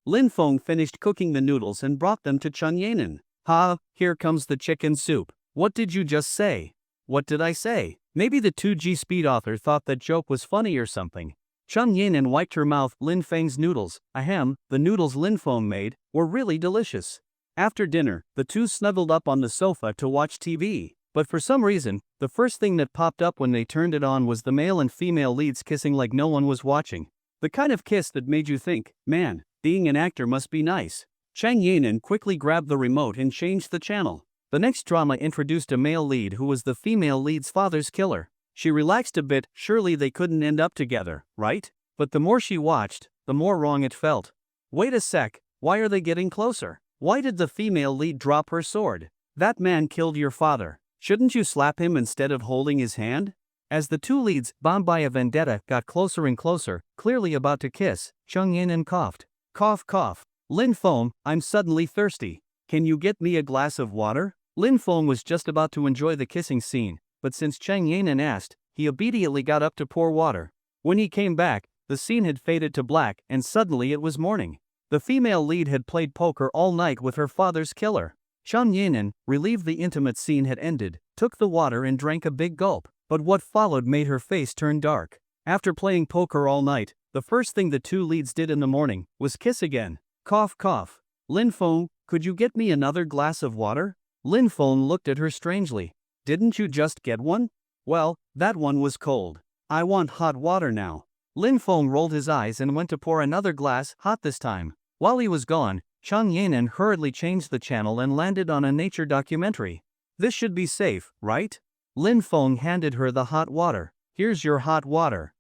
Lin Feng finished cooking the noodles and brought them to Chang Yanan. Ha, here comes the chicken soup. What did you just say? What did I say? Maybe the 2G speed author thought that joke was funny or something. Chang Yanan wiped her mouth. Lin Feng's noodles, ahem, the noodles Lin Feng made, were really delicious. After dinner, the two snuggled up on the sofa to watch TV. But for some reason, the first thing that popped up when they turned it on was the male and female leads kissing like no one was watching. The kind of kiss that made you think, man, being an actor must be nice. Chang Yanan quickly grabbed the remote and changed the channel. The next drama introduced a male lead who was the female lead's father's killer. She relaxed a bit, surely they couldn't end up together, right? But the more she watched, the more wrong it felt. Wait a sec, why are they getting closer? Why did the female lead drop her sword? That man killed your father. Shouldn't you slap him instead of holding his hand? As the two leads, bound by a vendetta, got closer and closer, clearly about to kiss, Chang Yanan coughed. Cough cough. Lin Feng, I'm suddenly thirsty. Can you get me a glass of water? Lin Feng was just about to enjoy the kissing scene, but since Chang Yanan asked, he obediently got up to pour water. When he came back, the scene had faded to black and suddenly it was morning. The female lead had played poker all night with her father's killer. Chang Yanan, relieved the intimate scene had ended, took the water and drank a big gulp, but what followed made her face turn dark. After playing poker all night, the first thing the two leads did in the morning was kiss again. Cough cough. Lin Feng, could you get me another glass of water? Lin Feng looked at her strangely. Didn't you just get one? Well, that one was cold. I want hot water now. Lin Feng rolled his eyes and went to pour another glass, hot this time. While he was gone, Chang Yanan hurriedly changed the channel and landed on a nature documentary. This should be safe, right? Lin Feng handed her the hot water. Here's your hot water.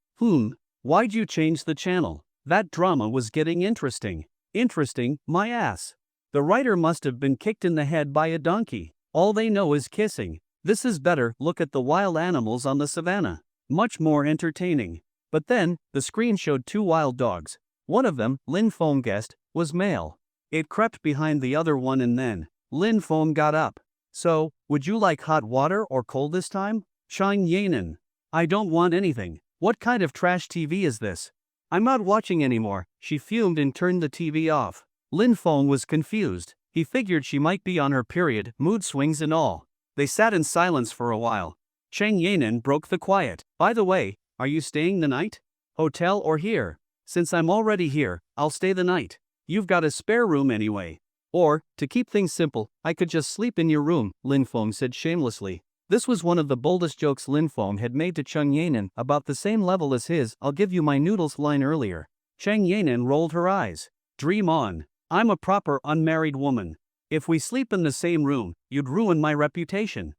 Why'd you change the channel? That drama was getting interesting. Interesting, my ass. The writer must have been kicked in the head by a donkey. All they know is kissing. This is better. Look at the wild animals on the savannah. Much more entertaining. But then, the screen showed two wild dogs. One of them, Lin Feng guessed, was male. It crept behind the other one and then, Lin Feng got up. So, would you like hot water or cold this time? Chang Yanan. I don't want anything. What kind of trash TV is this? I'm not watching anymore. She fumed and turned the TV off. Lin Feng was confused. He figured she might be on her period, mood swings and all. They sat in silence for a while. Chang Yanan broke the quiet. By the way, are you staying the night? Hotel or here? Since I'm already here, I'll stay the night. You've got a spare room anyway. Or, to keep things simple, I could just sleep in your room, Lin Feng said shamelessly. This was one of the boldest jokes Lin Feng had made to Chang Yanan, about the same level as his "I'll give you my noodles" line earlier. Chang Yanan rolled her eyes. Dream on. I'm a proper unmarried woman. If we sleep in the same room, you'd ruin my reputation.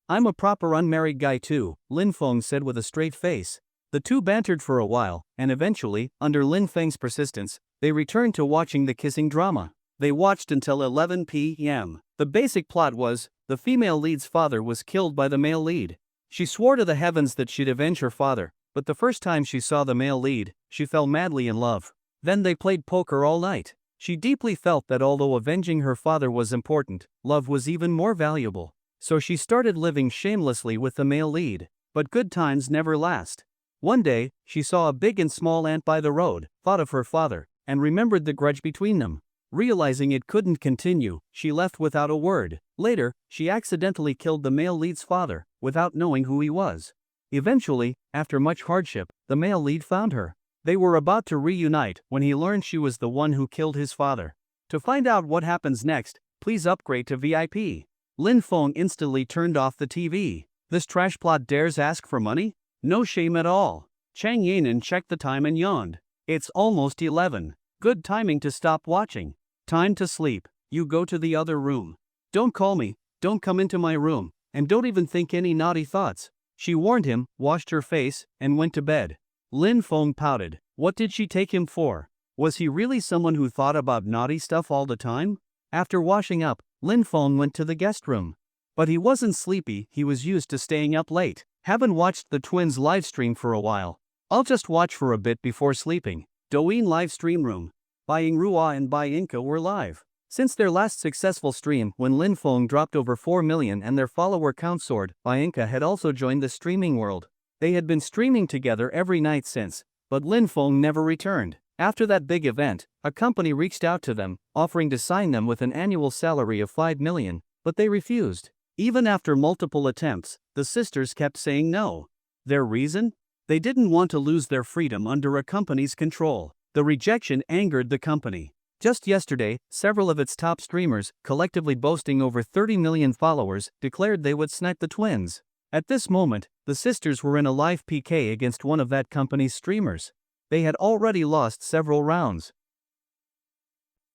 I'm a proper unmarried guy too, Lin Feng said with a straight face. The two bantered for a while, and eventually, under Lin Feng's persistence, they returned to watching the kissing drama. They watched until 11 p.m. The basic plot was, the female lead's father was killed by the male lead. She swore to the heavens that she'd avenge her father, but the first time she saw the male lead, she fell madly in love. Then they played poker all night. She deeply felt that although avenging her father was important, love was even more valuable. So she started living shamelessly with the male lead. But good times never last. One day, she saw a big and small ant by the road, thought of her father, and remembered the grudge between them. Realizing it couldn't continue, she left without a word. Later, she accidentally killed the male lead's father, without knowing who he was. Eventually, after much hardship, the male lead found her. They were about to reunite when he learned she was the one who killed his father. To find out what happens next, please upgrade to VIP. Lin Feng instantly turned off the TV. This trash plot dares ask for money? No shame at all. Chang Yanan checked the time and yawned. It's almost 11. Good timing to stop watching. Time to sleep. You go to the other room. Don't call me, don't come into my room, and don't even think any naughty thoughts. She warned him, washed her face, and went to bed. Lin Feng pouted. What did she take him for? Was he really someone who thought about naughty stuff all the time? After washing up, Lin Feng went to the guest room. But he wasn't sleepy, he was used to staying up late. Haven't watched the twins livestream for a while. I'll just watch for a bit before sleeping. Douyin livestream room. Bai Rua and Bai Inca were live. Since their last successful stream when Lin Feng dropped over 4 million and their follower count soared, Bai Inca had also joined the streaming world. They had been streaming together every night since, but Lin Feng never returned. After that big event, a company reached out to them, offering to sign them with an annual salary of 5 million, but they refused. Even after multiple attempts, the sisters kept saying no. Their reason? They didn't want to lose their freedom under a company's control. The rejection angered the company. Just yesterday, several of its top streamers, collectively boasting over 30 million followers, declared they would snipe the twins. At this moment, the sisters were in a live PK against one of that company's streamers. They had already lost several rounds.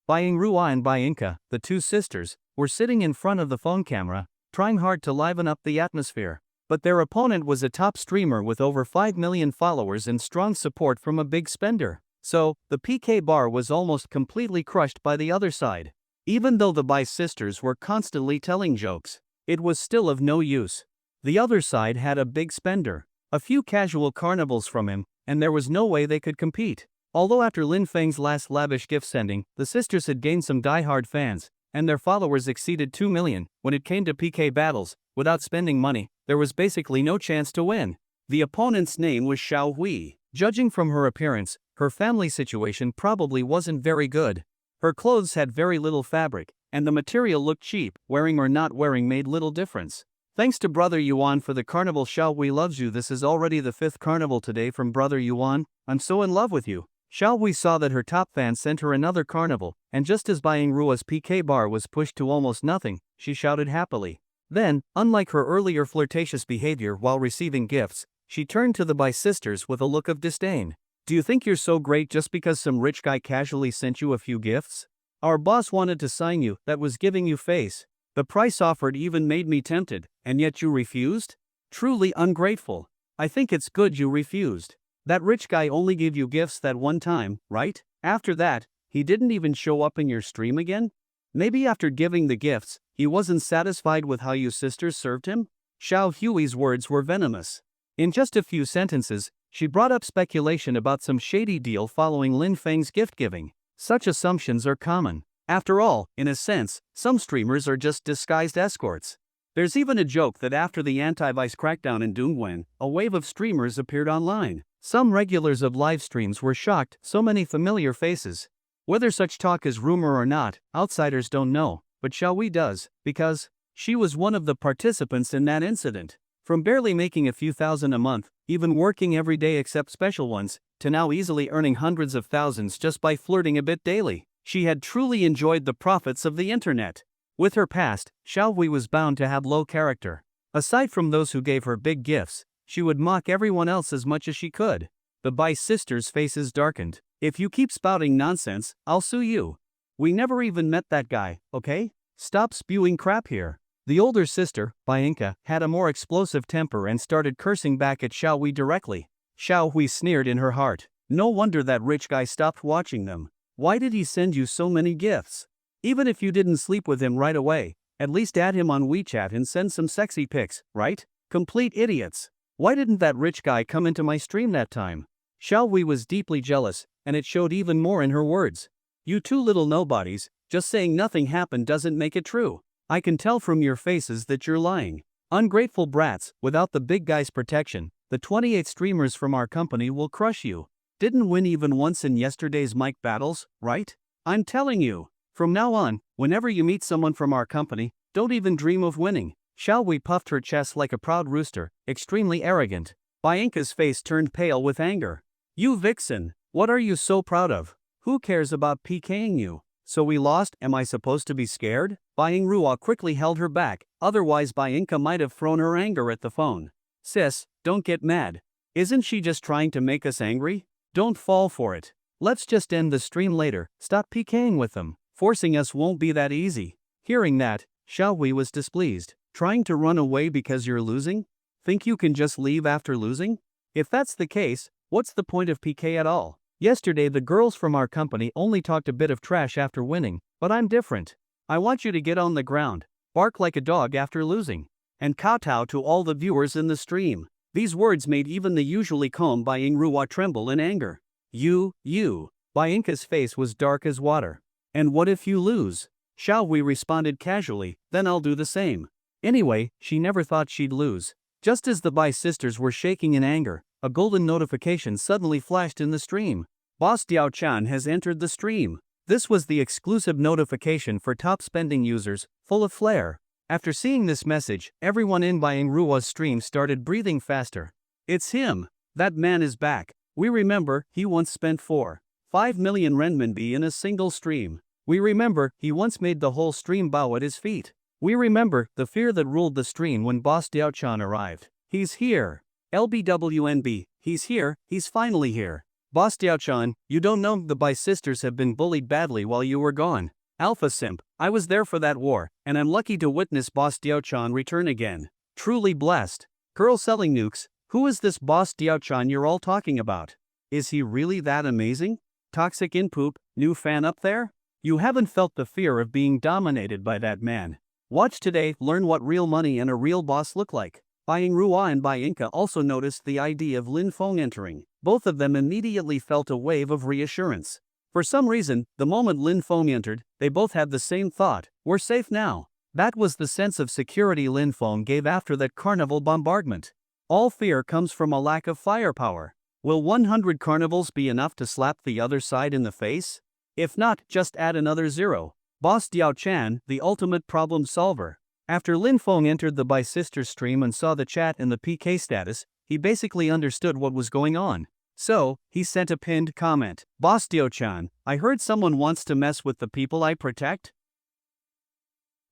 Bai Rua and Bai Inca, the two sisters, were sitting in front of the phone camera, trying hard to liven up the atmosphere. But their opponent was a top streamer with over 5 million followers and strong support from a big spender. So, the PK bar was almost completely crushed by the other side. Even though the Bai sisters were constantly telling jokes, it was still of no use. The other side had a big spender, a few casual carnivals from him, and there was no way they could compete. Although after Lin Feng's last lavish gift sending, the sisters had gained some die-hard fans, and their followers exceeded 2 million, when it came to PK battles, without spending money, there was basically no chance to win. The opponent's name was Xiao Hui. Judging from her appearance, her family situation probably wasn't very good. Her clothes had very little fabric, and the material looked cheap. Wearing or not wearing made little difference. Thanks to Brother Yuan for the carnival. Xiao Hui loves you. This is already the 5th carnival today from Brother Yuan. I'm so in love with you. Xiao Hui saw that her top fan sent her another carnival, and just as Bai Rua's PK bar was pushed to almost nothing, she shouted happily. Then, unlike her earlier flirtatious behavior while receiving gifts, she turned to the Bai sisters with a look of disdain. Do you think you're so great just because some rich guy casually sent you a few gifts? Our boss wanted to sign you, that was giving you face. The price offered even made me tempted, and yet you refused? Truly ungrateful. I think it's good you refused. That rich guy only gave you gifts that one time, right? After that, he didn't even show up in your stream again? Maybe after giving the gifts, he wasn't satisfied with how you sisters served him? Xiao Hui's words were venomous. In just a few sentences, she brought up speculation about some shady deal following Lin Feng's gift-giving. Such assumptions are common. After all, in a sense, some streamers are just disguised escorts. There's even a joke that after the anti-vice crackdown in Dongguan, a wave of streamers appeared online. Some regulars of live streams were shocked, so many familiar faces. Whether such talk is rumor or not, outsiders don't know, but Xiao Hui does, because she was one of the participants in that incident. From barely making a few thousand a month, even working every day except special ones, to now easily earning hundreds of thousands just by flirting a bit daily. She had truly enjoyed the profits of the internet. With her past, Xiao Hui was bound to have low character. Aside from those who gave her big gifts, she would mock everyone else as much as she could. The Bai sisters' faces darkened. If you keep spouting nonsense, I'll sue you. We never even met that guy, okay? Stop spewing crap here. The older sister, Bai Inca, had a more explosive temper and started cursing back at Xiao Hui directly. Xiao Hui sneered in her heart. No wonder that rich guy stopped watching them. Why did he send you so many gifts? Even if you didn't sleep with him right away, at least add him on WeChat and send some sexy pics, right? Complete idiots. Why didn't that rich guy come into my stream that time? Xiao Hui was deeply jealous, and it showed even more in her words. You two little nobodies, just saying nothing happened doesn't make it true. I can tell from your faces that you're lying. Ungrateful brats, without the big guy's protection, the 28 streamers from our company will crush you. Didn't win even once in yesterday's mic battles, right? I'm telling you. From now on, whenever you meet someone from our company, don't even dream of winning. Xiao Hui puffed her chest like a proud rooster, extremely arrogant. Bai Inca's face turned pale with anger. You vixen, what are you so proud of? Who cares about PKing you? So we lost, am I supposed to be scared? Bai Rua quickly held her back, otherwise Bai Inca might have thrown her anger at the phone. Sis, don't get mad. Isn't she just trying to make us angry? Don't fall for it. Let's just end the stream later, stop PKing with them. Forcing us won't be that easy. Hearing that, Xiao Hui was displeased. Trying to run away because you're losing? Think you can just leave after losing? If that's the case, what's the point of PK at all? Yesterday the girls from our company only talked a bit of trash after winning, but I'm different. I want you to get on the ground, bark like a dog after losing, and kowtow to all the viewers in the stream. These words made even the usually calm Ruwa tremble in anger. You. Bianca's face was dark as water. And what if you lose? Xiao Hui responded casually, then I'll do the same. Anyway, she never thought she'd lose. Just as the Bai sisters were shaking in anger, a golden notification suddenly flashed in the stream. Boss Diao Chan has entered the stream. This was the exclusive notification for top spending users, full of flair. After seeing this message, everyone in Ruwa's stream started breathing faster. It's him. That man is back. We remember he once spent 4.5 million renminbi in a single stream. We remember he once made the whole stream bow at his feet. We remember the fear that ruled the stream when Boss Diao Chan arrived. He's here. LBWNB, he's here, he's finally here. Boss Diao Chan, you don't know the Bai sisters have been bullied badly while you were gone. Alpha Simp, I was there for that war, and I'm lucky to witness Boss Diao Chan return again. Truly blessed. Girl selling nukes, who is this Boss Diao Chan you're all talking about? Is he really that amazing? Toxic in poop, new fan up there? You haven't felt the fear of being dominated by that man. Watch today, learn what real money and a real boss look like. Ruwa and Bianca also noticed the idea of Lin Feng entering. Both of them immediately felt a wave of reassurance. For some reason, the moment Lin Feng entered, they both had the same thought, we're safe now. That was the sense of security Lin Feng gave after that carnival bombardment. All fear comes from a lack of firepower. Will 100 carnivals be enough to slap the other side in the face? If not, just add another 0. Boss Diao Chan, the ultimate problem solver. After Lin Feng entered the Bai Sisters stream and saw the chat and the PK status, he basically understood what was going on. So, he sent a pinned comment. Boss Diao Chan, I heard someone wants to mess with the people I protect?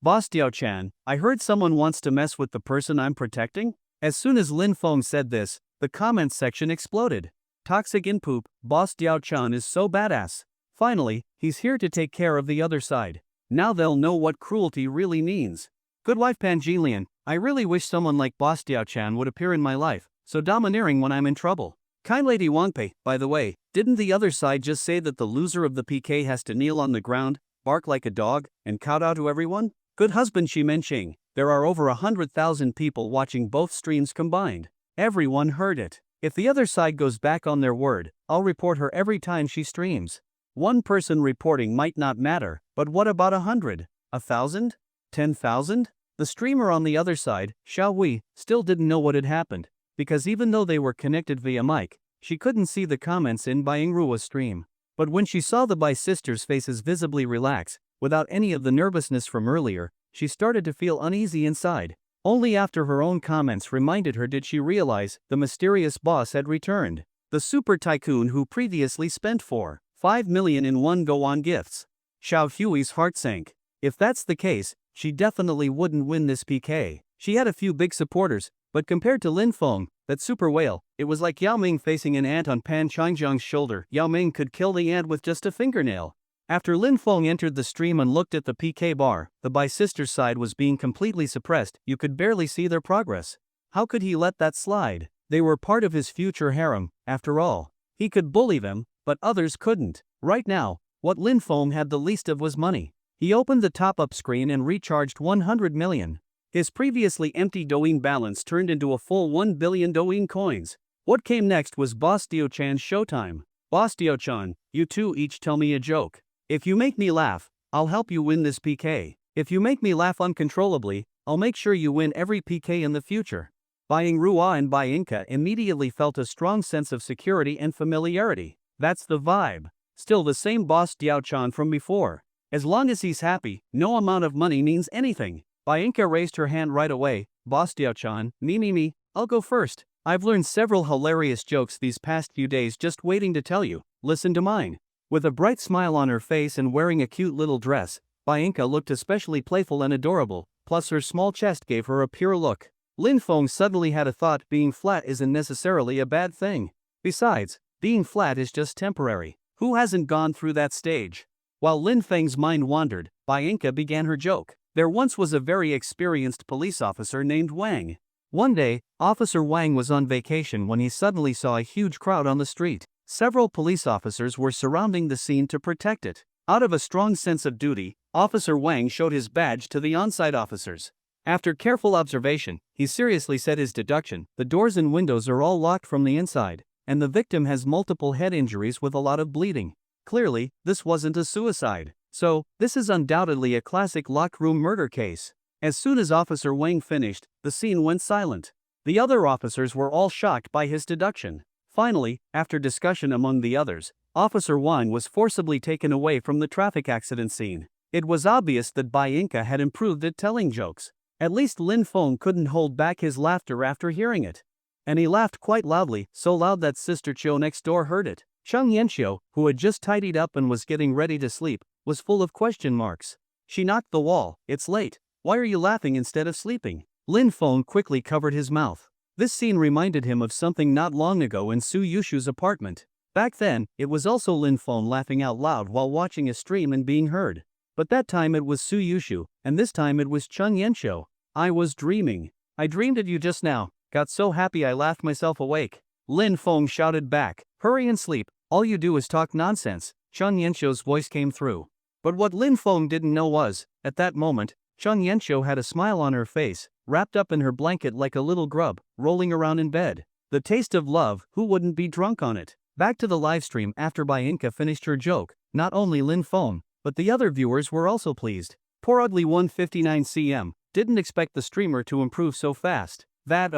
Boss Diao Chan, I heard someone wants to mess with the person I'm protecting? As soon as Lin Feng said this, the comments section exploded. Toxic in poop, Boss Diao Chan is so badass. Finally, he's here to take care of the other side. Now they'll know what cruelty really means. Good wife Pangelian, I really wish someone like Boss Diao Chan would appear in my life, so domineering when I'm in trouble. Kind Lady Wangpei, by the way, didn't the other side just say that the loser of the PK has to kneel on the ground, bark like a dog, and kowtow to everyone? Good husband Xi Menqing, there are over 100,000 people watching both streams combined. Everyone heard it. If the other side goes back on their word, I'll report her every time she streams. One person reporting might not matter, but what about 100? 1,000? 10,000? The streamer on the other side, Xiao Hui, still didn't know what had happened, because even though they were connected via mic, she couldn't see the comments in Ruwa's stream. But when she saw the Bai sisters' faces visibly relax, without any of the nervousness from earlier, she started to feel uneasy inside. Only after her own comments reminded her did she realize the mysterious boss had returned. The super tycoon who previously spent 4.5 million in one go on gifts. Xiao Hui's heart sank. If that's the case, she definitely wouldn't win this PK. She had a few big supporters, but compared to Lin Feng, that super whale, it was like Yao Ming facing an ant on Pan Changjiang's shoulder. Yao Ming could kill the ant with just a fingernail. After Lin Feng entered the stream and looked at the PK bar, the Bai sisters' side was being completely suppressed. You could barely see their progress. How could he let that slide? They were part of his future harem, after all. He could bully them, but others couldn't. Right now, what Lin Feng had the least of was money. He opened the top-up screen and recharged 100 million. His previously empty Douyin balance turned into a full 1 billion Douyin coins. What came next was Boss Diao Chan's showtime. Boss Diao Chan, you two each tell me a joke. If you make me laugh, I'll help you win this PK. If you make me laugh uncontrollably, I'll make sure you win every PK in the future. Ruwa and Bianca immediately felt a strong sense of security and familiarity. That's the vibe. Still the same Boss Diao Chan from before. As long as he's happy, no amount of money means anything. Bianca raised her hand right away. Boss Diao Chan, me, I'll go first. I've learned several hilarious jokes these past few days just waiting to tell you. Listen to mine. With a bright smile on her face and wearing a cute little dress, Bianca looked especially playful and adorable, plus her small chest gave her a pure look. Lin Feng suddenly had a thought being flat isn't necessarily a bad thing. Besides, being flat is just temporary. Who hasn't gone through that stage? While Lin Feng's mind wandered, Bianca began her joke. There once was a very experienced police officer named Wang. One day, Officer Wang was on vacation when he suddenly saw a huge crowd on the street. Several police officers were surrounding the scene to protect it. Out of a strong sense of duty, Officer Wang showed his badge to the on-site officers. After careful observation, he seriously said his deduction: the doors and windows are all locked from the inside, and the victim has multiple head injuries with a lot of bleeding. Clearly, this wasn't a suicide. So, this is undoubtedly a classic locked room murder case. As soon as Officer Wang finished, the scene went silent. The other officers were all shocked by his deduction. Finally, after discussion among the others, Officer Wang was forcibly taken away from the traffic accident scene. It was obvious that Bai Inca had improved at telling jokes. At least Lin Feng couldn't hold back his laughter after hearing it. And he laughed quite loudly, so loud that Sister Chiu next door heard it. Cheng Yanxiu, who had just tidied up and was getting ready to sleep, was full of question marks. She knocked the wall. "It's late. Why are you laughing instead of sleeping?" Lin Feng quickly covered his mouth. This scene reminded him of something not long ago in Suyushu's apartment. Back then, it was also Lin Feng laughing out loud while watching a stream and being heard. But that time it was Suyushu, and this time it was Cheng Yanxiu. "I was dreaming. I dreamed of you just now. Got so happy I laughed myself awake." Lin Feng shouted back. "Hurry and sleep. All you do is talk nonsense." Cheng Yanxiu's voice came through. But what Lin Feng didn't know was, at that moment, Cheng Yanxiu had a smile on her face, wrapped up in her blanket like a little grub, rolling around in bed. The taste of love, who wouldn't be drunk on it? Back to the livestream after Bai Inca finished her joke. Not only Lin Feng, but the other viewers were also pleased. Poor ugly 159 cm, didn't expect the streamer to improve so fast. That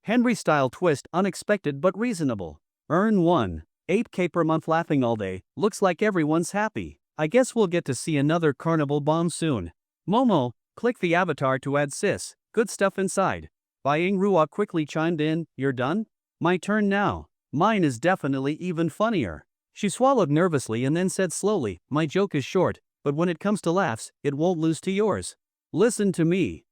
Henry-style twist, unexpected but reasonable. Earn 1.8k per month laughing all day, looks like everyone's happy. I guess we'll get to see another carnival bomb soon. Momo, click the avatar to add sis, good stuff inside. Buying Rua quickly chimed in, "You're done? My turn now. Mine is definitely even funnier." She swallowed nervously and then said slowly, "My joke is short, but when it comes to laughs, it won't lose to yours. Listen to me."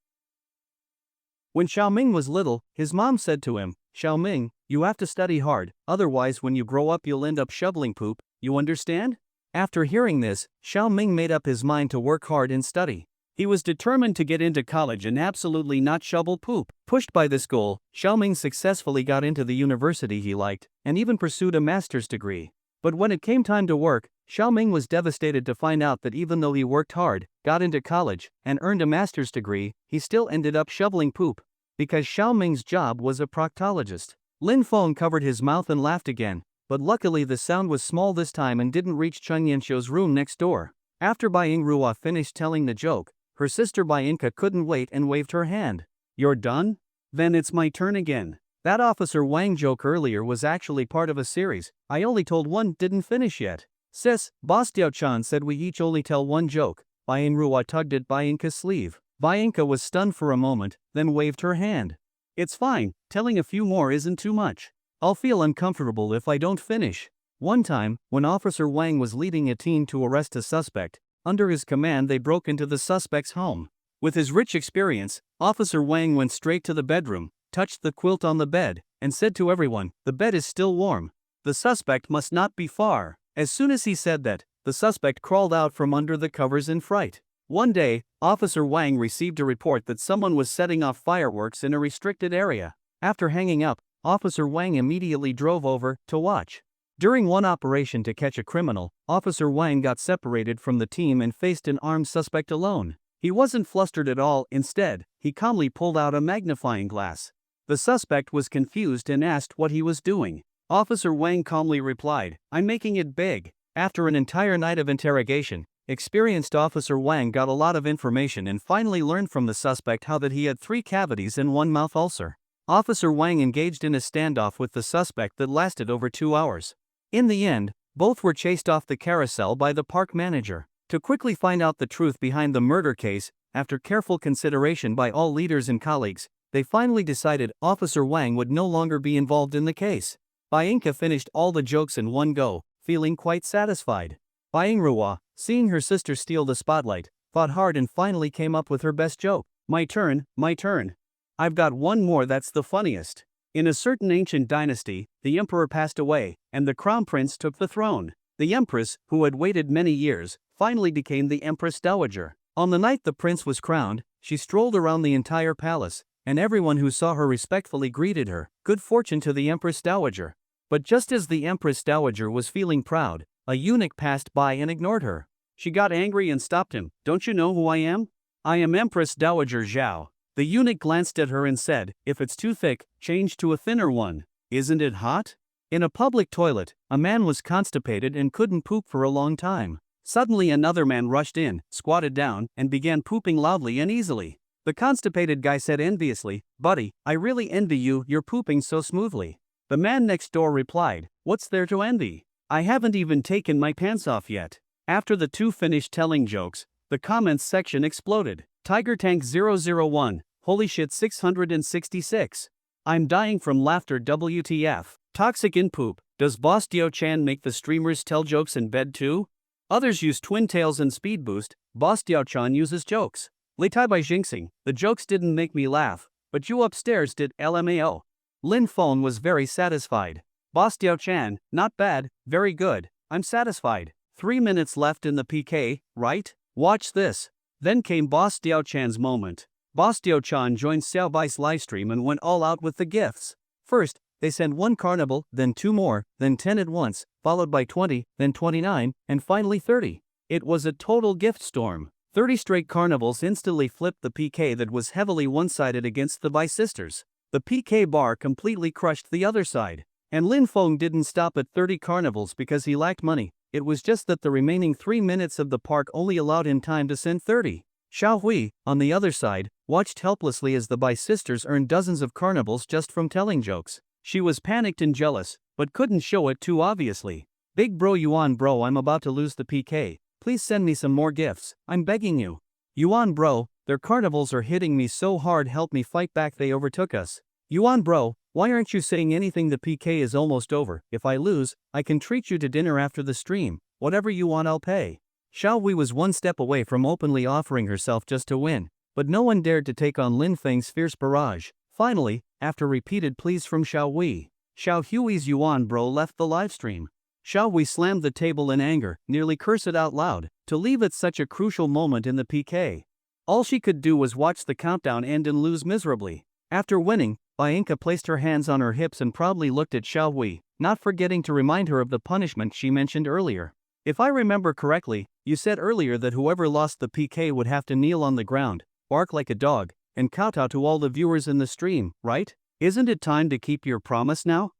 When Xiaoming was little, his mom said to him, "Xiaoming, you have to study hard, otherwise when you grow up you'll end up shoveling poop, you understand?" After hearing this, Xiaoming made up his mind to work hard and study. He was determined to get into college and absolutely not shovel poop. Pushed by this goal, Xiaoming successfully got into the university he liked, and even pursued a master's degree. But when it came time to work, Xiaoming was devastated to find out that even though he worked hard, got into college, and earned a master's degree, he still ended up shoveling poop. Because Xiaoming's job was a proctologist. Lin Feng covered his mouth and laughed again, but luckily the sound was small this time and didn't reach Cheng Yanxiu's room next door. After Bai Rua finished telling the joke, her sister Bai Inca couldn't wait and waved her hand. "You're done? Then it's my turn again." That Officer Wang joke earlier was actually part of a series. I only told one, didn't finish yet. "Sis, Boss Diao-chan said we each only tell one joke." Bai Rua tugged at Bai Inca's sleeve. Bai Inca was stunned for a moment, then waved her hand. "It's fine, telling a few more isn't too much. I'll feel uncomfortable if I don't finish." One time, when Officer Wang was leading a team to arrest a suspect, under his command they broke into the suspect's home. With his rich experience, Officer Wang went straight to the bedroom, touched the quilt on the bed, and said to everyone, "The bed is still warm. The suspect must not be far." As soon as he said that, the suspect crawled out from under the covers in fright. One day, Officer Wang received a report that someone was setting off fireworks in a restricted area. After hanging up, Officer Wang immediately drove over to watch. During one operation to catch a criminal, Officer Wang got separated from the team and faced an armed suspect alone. He wasn't flustered at all, instead, he calmly pulled out a magnifying glass. The suspect was confused and asked what he was doing. Officer Wang calmly replied, "I'm making it big." After an entire night of interrogation, experienced Officer Wang got a lot of information and finally learned from the suspect how that he had 3 cavities and 1 mouth ulcer. Officer Wang engaged in a standoff with the suspect that lasted over 2 hours. In the end, both were chased off the carousel by the park manager. To quickly find out the truth behind the murder case, after careful consideration by all leaders and colleagues, they finally decided Officer Wang would no longer be involved in the case. Bai Inca finished all the jokes in one go, feeling quite satisfied. Bai Rua, seeing her sister steal the spotlight, thought hard and finally came up with her best joke. My turn, my turn. I've got one more that's the funniest. In a certain ancient dynasty, the emperor passed away, and the crown prince took the throne. The empress, who had waited many years, finally became the empress dowager. On the night the prince was crowned, she strolled around the entire palace, and everyone who saw her respectfully greeted her, "Good fortune to the Empress Dowager." But just as the Empress Dowager was feeling proud, a eunuch passed by and ignored her. She got angry and stopped him. "Don't you know who I am? I am Empress Dowager Zhao." The eunuch glanced at her and said, "If it's too thick, change to a thinner one." "Isn't it hot?" In a public toilet, a man was constipated and couldn't poop for a long time. Suddenly another man rushed in, squatted down, and began pooping loudly and easily. The constipated guy said enviously, "Buddy, I really envy you, you're pooping so smoothly." The man next door replied, "What's there to envy? I haven't even taken my pants off yet." After the two finished telling jokes, the comments section exploded. Tiger Tank 001, holy shit 666. I'm dying from laughter WTF. Toxic in poop, does Boss Dio-chan make the streamers tell jokes in bed too? Others use twin tails and speed boost, Boss Dio-chan uses jokes. Leitai by jinxing, the jokes didn't make me laugh, but you upstairs did, LMAO. Lin Feng was very satisfied. Boss Dio-chan, not bad, very good, I'm satisfied. 3 minutes left in the PK, right? Watch this. Then came Boss Dio-chan's moment. Boss Dio-chan joined Xiaobai's livestream and went all out with the gifts. First, they sent 1 carnival, then 2 more, then 10 at once, followed by 20, then 29, and finally 30. It was a total gift storm. 30 straight carnivals instantly flipped the PK that was heavily one-sided against the Bai sisters. The PK bar completely crushed the other side. And Lin Feng didn't stop at 30 carnivals because he lacked money, it was just that the remaining 3 minutes of the park only allowed him time to send 30. Xiao Hui, on the other side, watched helplessly as the Bai sisters earned dozens of carnivals just from telling jokes. She was panicked and jealous, but couldn't show it too obviously. "Big bro Yuan bro, I'm about to lose the PK. Please send me some more gifts, I'm begging you." "Yuan bro, their carnivals are hitting me so hard, help me fight back, they overtook us." "Yuan bro, why aren't you saying anything, the PK is almost over, if I lose, I can treat you to dinner after the stream, whatever you want I'll pay." Xiao Hui was one step away from openly offering herself just to win, but no one dared to take on Lin Feng's fierce barrage. Finally, after repeated pleas from Xiao Hui's Yuan bro left the livestream. Xiao Hui slammed the table in anger, nearly cursed out loud, to leave at such a crucial moment in the PK. All she could do was watch the countdown end and lose miserably. After winning, Bianca placed her hands on her hips and proudly looked at Xiao Hui, not forgetting to remind her of the punishment she mentioned earlier. "If I remember correctly, you said earlier that whoever lost the PK would have to kneel on the ground, bark like a dog, and kowtow to all the viewers in the stream, right? Isn't it time to keep your promise now?"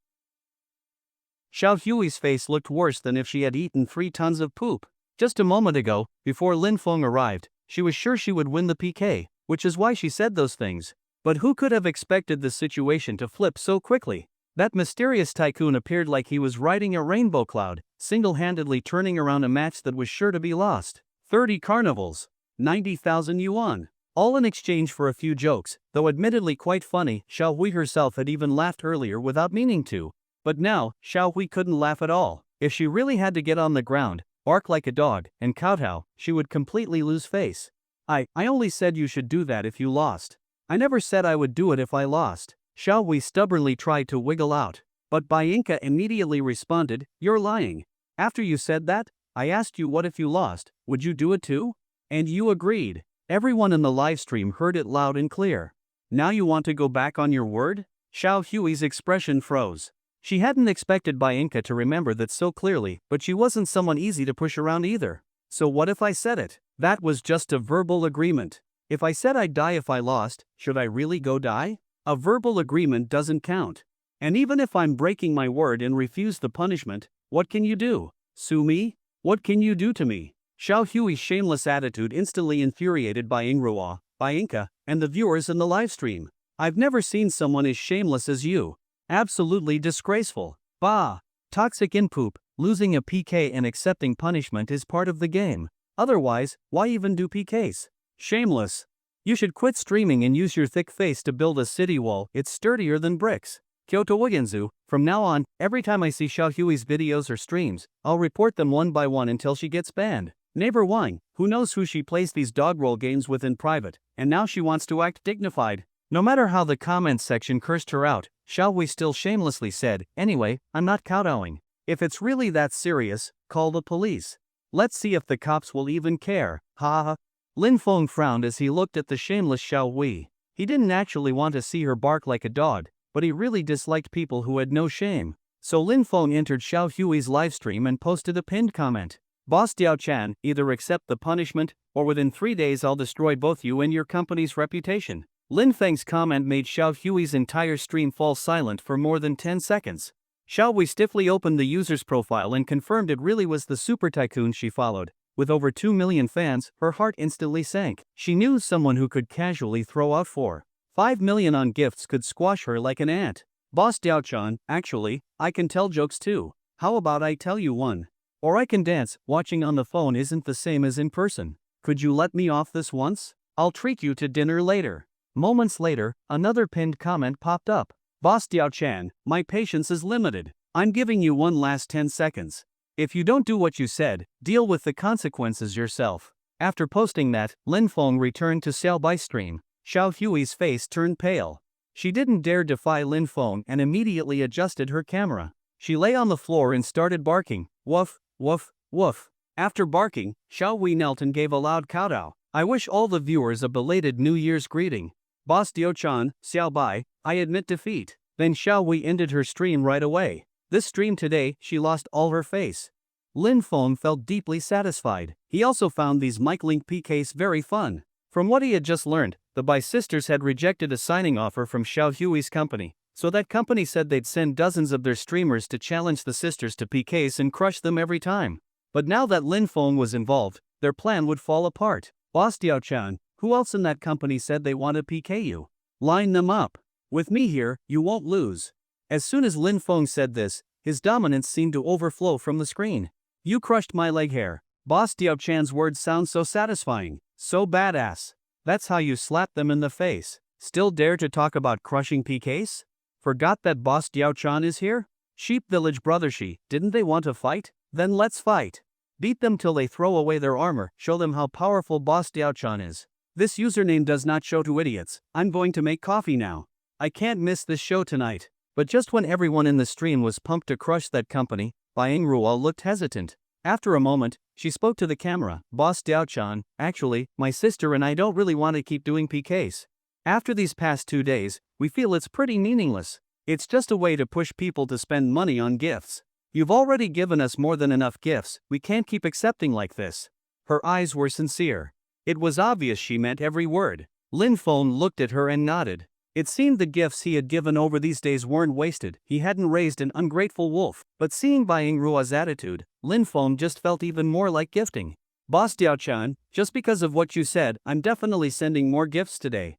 Xiao Hui's face looked worse than if she had eaten 3 tons of poop. Just a moment ago, before Lin Feng arrived, she was sure she would win the PK, which is why she said those things. But who could have expected the situation to flip so quickly? That mysterious tycoon appeared like he was riding a rainbow cloud, single-handedly turning around a match that was sure to be lost. 30 carnivals, 90,000 yuan. All in exchange for a few jokes, though admittedly quite funny. Xiao Hui herself had even laughed earlier without meaning to. But now, Xiao Hui couldn't laugh at all. If she really had to get on the ground, bark like a dog, and kowtow, she would completely lose face. I only said you should do that if you lost. I never said I would do it if I lost." Xiao Hui stubbornly tried to wiggle out. But Bianca immediately responded, "You're lying. After you said that, I asked you what if you lost, would you do it too? And you agreed." Everyone in the livestream heard it loud and clear. "Now you want to go back on your word?" Xiao Hui's expression froze. She hadn't expected Bianca to remember that so clearly, but she wasn't someone easy to push around either. "So what if I said it? That was just a verbal agreement. If I said I'd die if I lost, should I really go die? A verbal agreement doesn't count. And even if I'm breaking my word and refuse the punishment, what can you do? Sue me? What can you do to me?" Xiao Hui's shameless attitude instantly infuriated Biangrua, Bianca, and the viewers in the livestream. "I've never seen someone as shameless as you. Absolutely disgraceful. Bah! Toxic in poop, losing a PK and accepting punishment is part of the game. Otherwise, why even do PKs? Shameless. You should quit streaming and use your thick face to build a city wall, it's sturdier than bricks." Kyoto Ugenzu, from now on, every time I see Xiao Hui's videos or streams, I'll report them one by one until she gets banned. Neighbor Wang, who knows who she plays these dogroll games with in private, and now she wants to act dignified. No matter how the comments section cursed her out, Xiao Hui still shamelessly said, "Anyway, I'm not kowtowing. If it's really that serious, call the police. Let's see if the cops will even care, ha ha." Lin Feng frowned as he looked at the shameless Xiao Hui. He didn't actually want to see her bark like a dog, but he really disliked people who had no shame. So Lin Feng entered Xiao Hui's livestream and posted a pinned comment. Boss Diao Chan, either accept the punishment, or within 3 days I'll destroy both you and your company's reputation. Lin Feng's comment made Xiao Hui's entire stream fall silent for more than 10 seconds. Xiao Hui stiffly opened the user's profile and confirmed it really was the super tycoon she followed. With over 2 million fans, her heart instantly sank. She knew someone who could casually throw out 5 million on gifts could squash her like an ant. Boss Diao-chan, actually, I can tell jokes too. How about I tell you one? Or I can dance. Watching on the phone isn't the same as in person. Could you let me off this once? I'll treat you to dinner later. Moments later, another pinned comment popped up. Boss Diao-chan, my patience is limited. I'm giving you one last 10 seconds. If you don't do what you said, deal with the consequences yourself. After posting that, Lin Feng returned to Xiao Bai's stream. Xiao Hui's face turned pale. She didn't dare defy Lin Feng and immediately adjusted her camera. She lay on the floor and started barking. Woof, woof, woof. After barking, Xiao Hui knelt and gave a loud kowtow. I wish all the viewers a belated New Year's greeting. Boss Dio-chan, Xiao Bai, I admit defeat. Then Xiao Hui ended her stream right away. This stream today, she lost all her face. Lin Feng felt deeply satisfied. He also found these mic link PKs very fun. From what he had just learned, the Bai sisters had rejected a signing offer from Xiao Hui's company, so that company said they'd send dozens of their streamers to challenge the sisters to PKs and crush them every time. But now that Lin Feng was involved, their plan would fall apart. Boss Diao-chan, who else in that company said they want to PK you? Line them up. With me here, you won't lose. As soon as Lin Feng said this, his dominance seemed to overflow from the screen. You crushed my leg hair. Boss Diao-chan's words sound so satisfying, so badass. That's how you slap them in the face. Still dare to talk about crushing PKs? Forgot that Boss Diao-chan is here? Sheep Village brother she, didn't they want to fight? Then let's fight. Beat them till they throw away their armor, show them how powerful Boss Diao-chan is. This username does not show to idiots. I'm going to make coffee now. I can't miss this show tonight. But just when everyone in the stream was pumped to crush that company, Bai Yingruo looked hesitant. After a moment, she spoke to the camera. Boss Diao-chan, actually, my sister and I don't really want to keep doing PKs. After these past 2 days, we feel it's pretty meaningless. It's just a way to push people to spend money on gifts. You've already given us more than enough gifts, we can't keep accepting like this. Her eyes were sincere. It was obvious she meant every word. Lin Feng looked at her and nodded. It seemed the gifts he had given over these days weren't wasted. He hadn't raised an ungrateful wolf. But seeing Bai Yingruo's attitude, Lin Feng just felt even more like gifting. Boss Diao-chan, just because of what you said, I'm definitely sending more gifts today.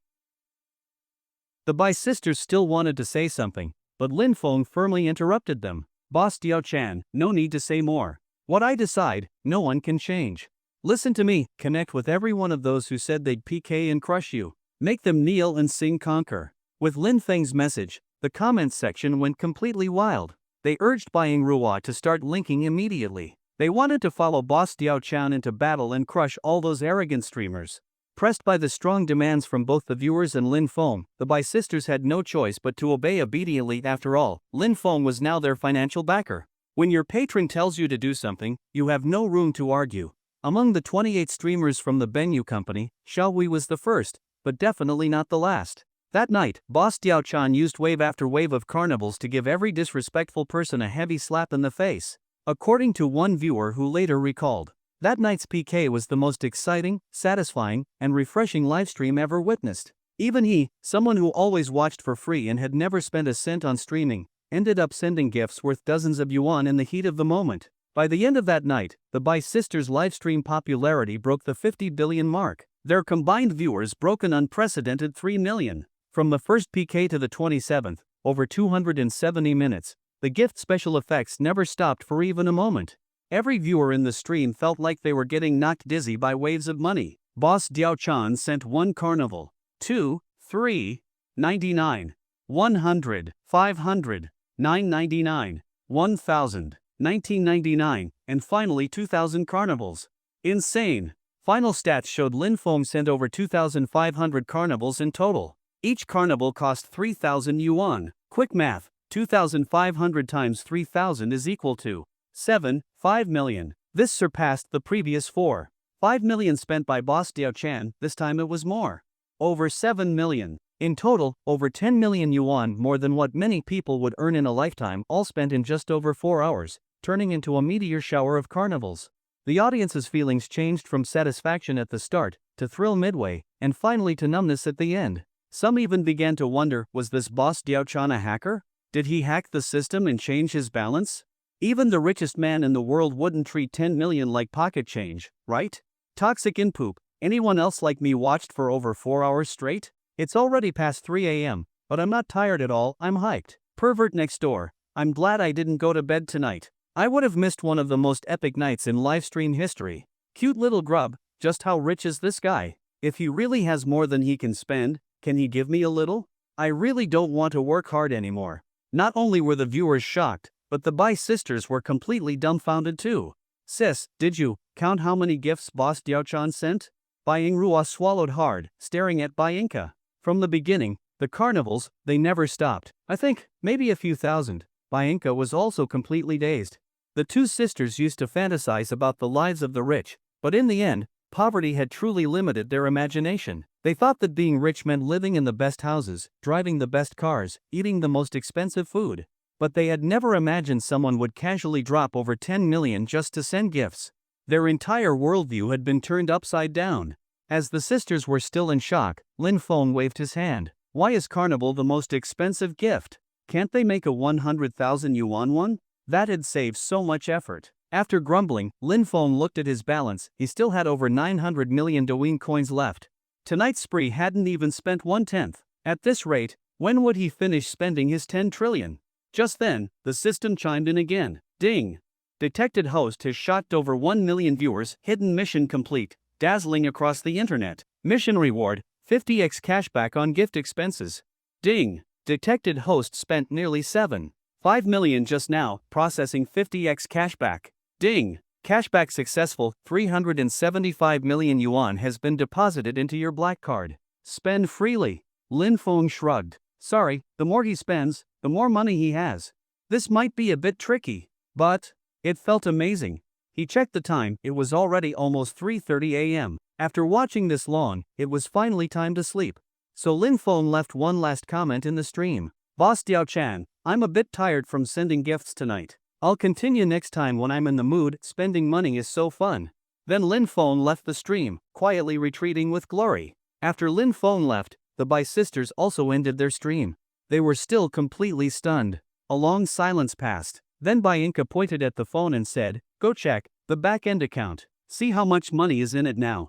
The Bai sisters still wanted to say something, but Lin Feng firmly interrupted them. Boss Diao-chan, no need to say more. What I decide, no one can change. Listen to me, connect with every one of those who said they'd PK and crush you. Make them kneel and sing conquer. With Lin Feng's message, the comments section went completely wild. They urged Bai Yingruo to start linking immediately. They wanted to follow Boss Diao-chan into battle and crush all those arrogant streamers. Pressed by the strong demands from both the viewers and Lin Feng, the Bai sisters had no choice but to obey obediently. After all, Lin Feng was now their financial backer. When your patron tells you to do something, you have no room to argue. Among the 28 streamers from the Benyu company, Xiao Hui was the first, but definitely not the last. That night, Boss Diao-chan used wave after wave of carnivals to give every disrespectful person a heavy slap in the face. According to one viewer who later recalled, that night's PK was the most exciting, satisfying, and refreshing livestream ever witnessed. Even he, someone who always watched for free and had never spent a cent on streaming, ended up sending gifts worth dozens of yuan in the heat of the moment. By the end of that night, the Bai sisters' livestream popularity broke the 50 billion mark. Their combined viewers broke an unprecedented 3 million. From the first PK to the 27th, over 270 minutes, the gift special effects never stopped for even a moment. Every viewer in the stream felt like they were getting knocked dizzy by waves of money. Boss Diao-chan sent 1 carnival, 2, 3, 99, 100, 500, 999, 1000, 1999, and finally 2000 carnivals. Insane. Final stats showed Lin Feng sent over 2,500 carnivals in total. Each carnival cost 3,000 yuan. Quick math, 2,500 times 3,000 is equal to 5 million. This surpassed the previous 4. 5 million spent by boss Diao Chan, this time it was more. Over 7 million. In total, over 10 million yuan, more than what many people would earn in a lifetime, all spent in just over 4 hours, turning into a meteor shower of carnivals. The audience's feelings changed from satisfaction at the start, to thrill midway, and finally to numbness at the end. Some even began to wonder, was this boss Diao Chan a hacker? Did he hack the system and change his balance? Even the richest man in the world wouldn't treat 10 million like pocket change, right? Toxic in poop. Anyone else like me watched for over 4 hours straight? It's already past 3 a.m., but I'm not tired at all, I'm hyped. Pervert next door. I'm glad I didn't go to bed tonight. I would have missed one of the most epic nights in livestream history. Cute little grub, just how rich is this guy? If he really has more than he can spend, can he give me a little? I really don't want to work hard anymore. Not only were the viewers shocked, but the Bai sisters were completely dumbfounded too. Sis, did you count how many gifts boss Diao-chan sent? Bai Yingrua swallowed hard, staring at Bai Inca. From the beginning, the carnivals, they never stopped. I think, maybe a few thousand. Bai Inca was also completely dazed. The two sisters used to fantasize about the lives of the rich, but in the end, poverty had truly limited their imagination. They thought that being rich meant living in the best houses, driving the best cars, eating the most expensive food. But they had never imagined someone would casually drop over 10 million just to send gifts. Their entire worldview had been turned upside down. As the sisters were still in shock, Lin Feng waved his hand. Why is Carnival the most expensive gift? Can't they make a 100,000 yuan one? That'd save so much effort. After grumbling, Lin Feng looked at his balance. He still had over 900 million Douyin coins left. Tonight's spree hadn't even spent 1/10. At this rate, when would he finish spending his 10 trillion? Just then, the system chimed in again. Ding! Detected host has shocked over 1 million viewers. Hidden mission complete. Dazzling across the internet. Mission reward, 50x cashback on gift expenses. Ding! Detected host spent nearly 7.5 million just now, processing 50x cashback. Ding! Cashback successful, 375 million yuan has been deposited into your black card. Spend freely. Lin Feng shrugged. Sorry, the more he spends, the more money he has. This might be a bit tricky, but it felt amazing. He checked the time, it was already almost 3:30 a.m. After watching this long, it was finally time to sleep. So Lin Feng left one last comment in the stream. Boss Diao Chan, I'm a bit tired from sending gifts tonight. I'll continue next time when I'm in the mood. Spending money is so fun. Then Lin Feng left the stream, quietly retreating with glory. After Lin Feng left, the Bai sisters also ended their stream. They were still completely stunned. A long silence passed. Then Bai Inca pointed at the phone and said, go check the back-end account. See how much money is in it now.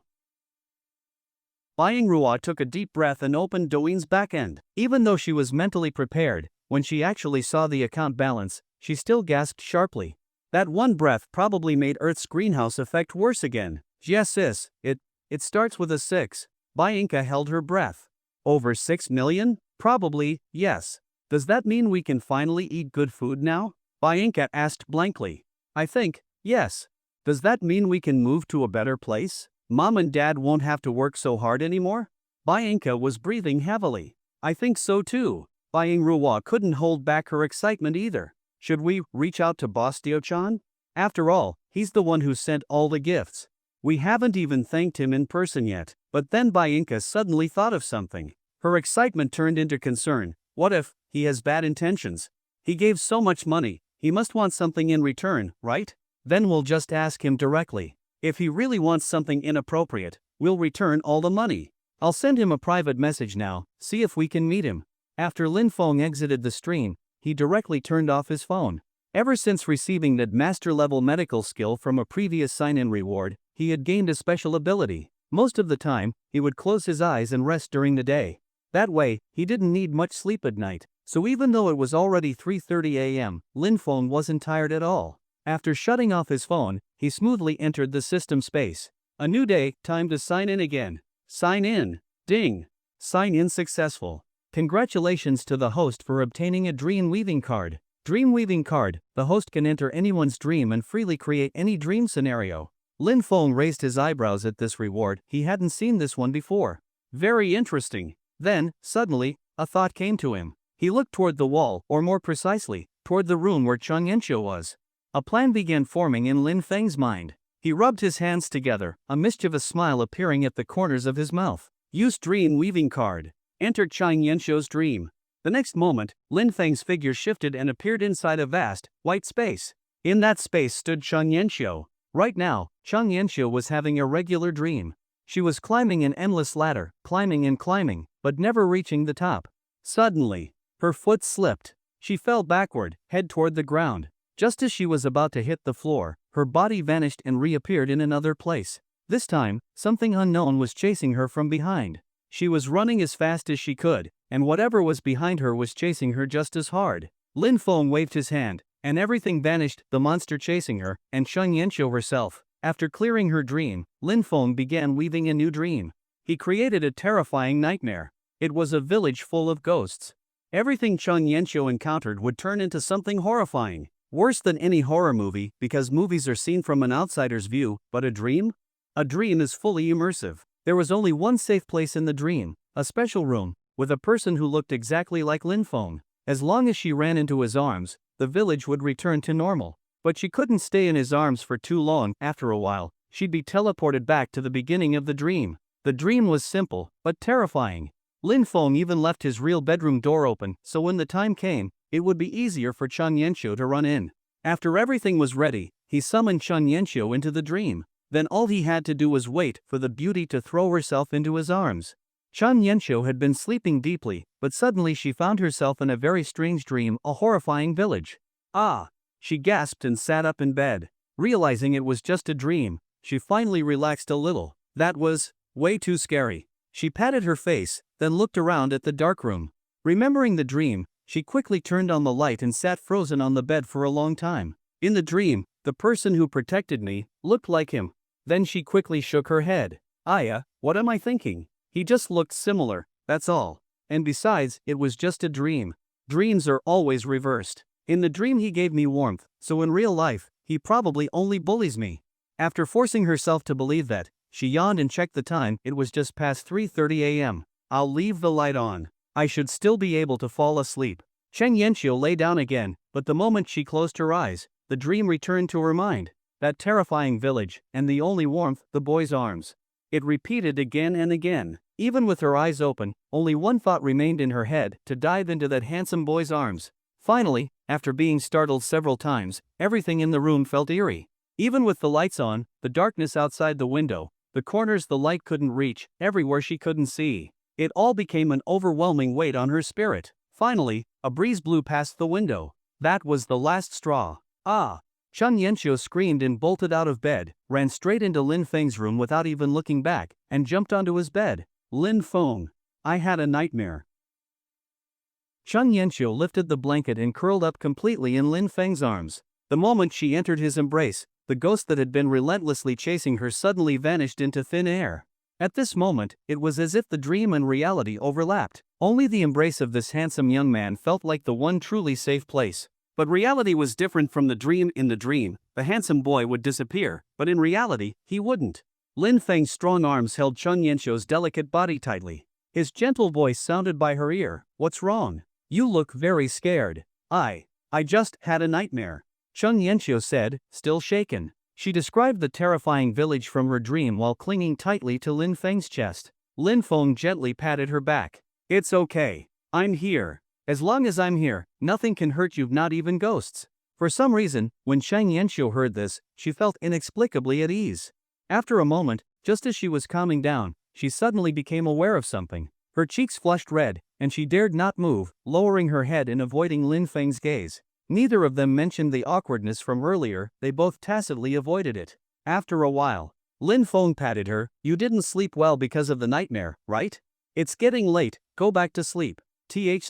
Bai Yingrua took a deep breath and opened Douyin's back-end. Even though she was mentally prepared, when she actually saw the account balance, she still gasped sharply. That one breath probably made Earth's greenhouse effect worse again. Yes sis, it starts with a 6. Bai Inca held her breath. Over 6 million? Probably, yes. Does that mean we can finally eat good food now? Bai Inca asked blankly. I think, yes. Does that mean we can move to a better place? Mom and Dad won't have to work so hard anymore? Bai Inca was breathing heavily. I think so too. Bai Yingrua couldn't hold back her excitement either. Should we reach out to Boss Diao-chan? After all, he's the one who sent all the gifts. We haven't even thanked him in person yet. But then Bai Inca suddenly thought of something. Her excitement turned into concern. What if he has bad intentions? He gave so much money, he must want something in return, right? Then we'll just ask him directly. If he really wants something inappropriate, we'll return all the money. I'll send him a private message now, see if we can meet him. After Lin Feng exited the stream, he directly turned off his phone. Ever since receiving that master-level medical skill from a previous sign-in reward, he had gained a special ability. Most of the time, he would close his eyes and rest during the day. That way, he didn't need much sleep at night. So even though it was already 3:30 a.m., Lin Feng wasn't tired at all. After shutting off his phone, he smoothly entered the system space. A new day, time to sign in again. Sign in. Ding. Sign in successful. Congratulations to the host for obtaining a dream weaving card. Dream weaving card, the host can enter anyone's dream and freely create any dream scenario. Lin Feng raised his eyebrows at this reward. He hadn't seen this one before. Very interesting. Then, suddenly, a thought came to him. He looked toward the wall, or more precisely, toward the room where Chung Enchio was. A plan began forming in Lin Feng's mind. He rubbed his hands together, a mischievous smile appearing at the corners of his mouth. Use dream weaving card. Enter Chang Yenshou's dream. The next moment, Lin Feng's figure shifted and appeared inside a vast, white space. In that space stood Chang Yenshou. Right now, Chang Yenshou was having a regular dream. She was climbing an endless ladder, climbing and climbing, but never reaching the top. Suddenly, her foot slipped. She fell backward, head toward the ground. Just as she was about to hit the floor, her body vanished and reappeared in another place. This time, something unknown was chasing her from behind. She was running as fast as she could, and whatever was behind her was chasing her just as hard. Lin Feng waved his hand, and everything vanished, the monster chasing her, and Chang Yenshou herself. After clearing her dream, Lin Feng began weaving a new dream. He created a terrifying nightmare. It was a village full of ghosts. Everything Chang Yenshou encountered would turn into something horrifying. Worse than any horror movie, because movies are seen from an outsider's view, but a dream? A dream is fully immersive. There was only one safe place in the dream, a special room, with a person who looked exactly like Lin Feng. As long as she ran into his arms, the village would return to normal. But she couldn't stay in his arms for too long. After a while, she'd be teleported back to the beginning of the dream. The dream was simple, but terrifying. Lin Feng even left his real bedroom door open, so when the time came, it would be easier for Chang Yenshou to run in. After everything was ready, he summoned Chang Yenshou into the dream. Then all he had to do was wait for the beauty to throw herself into his arms. Chang Yenshou had been sleeping deeply, but suddenly she found herself in a very strange dream, a horrifying village. Ah! She gasped and sat up in bed. Realizing it was just a dream, she finally relaxed a little. That was way too scary. She patted her face, then looked around at the dark room. Remembering the dream, she quickly turned on the light and sat frozen on the bed for a long time. In the dream, the person who protected me looked like him. Then she quickly shook her head. Aya, what am I thinking? He just looked similar, that's all. And besides, it was just a dream. Dreams are always reversed. In the dream he gave me warmth, so in real life, he probably only bullies me. After forcing herself to believe that, she yawned and checked the time. It was just past 3:30 a.m. I'll leave the light on. I should still be able to fall asleep. Chang Yenshou lay down again, but the moment she closed her eyes, the dream returned to her mind. That terrifying village, and the only warmth, the boy's arms. It repeated again and again. Even with her eyes open, only one thought remained in her head, to dive into that handsome boy's arms. Finally, after being startled several times, everything in the room felt eerie. Even with the lights on, the darkness outside the window, the corners the light couldn't reach, everywhere she couldn't see. It all became an overwhelming weight on her spirit. Finally, a breeze blew past the window. That was the last straw. Ah! Chang Yenshou screamed and bolted out of bed, ran straight into Lin Feng's room without even looking back, and jumped onto his bed. Lin Feng. I had a nightmare. Chang Yenshou lifted the blanket and curled up completely in Lin Feng's arms. The moment she entered his embrace, the ghost that had been relentlessly chasing her suddenly vanished into thin air. At this moment, it was as if the dream and reality overlapped. Only the embrace of this handsome young man felt like the one truly safe place. But reality was different from the dream. In the dream, the handsome boy would disappear, but in reality, he wouldn't. Lin Feng's strong arms held Chang Yenshou's delicate body tightly. His gentle voice sounded by her ear. What's wrong? You look very scared. I just had a nightmare. Chang Yenshou said, still shaken. She described the terrifying village from her dream while clinging tightly to Lin Feng's chest. Lin Feng gently patted her back. It's okay. I'm here. As long as I'm here, nothing can hurt you, not even ghosts. For some reason, when Chang Yenshou heard this, she felt inexplicably at ease. After a moment, just as she was calming down, she suddenly became aware of something. Her cheeks flushed red, and she dared not move, lowering her head and avoiding Lin Feng's gaze. Neither of them mentioned the awkwardness from earlier, they both tacitly avoided it. After a while, Lin Feng patted her. You didn't sleep well because of the nightmare, right? It's getting late, go back to sleep.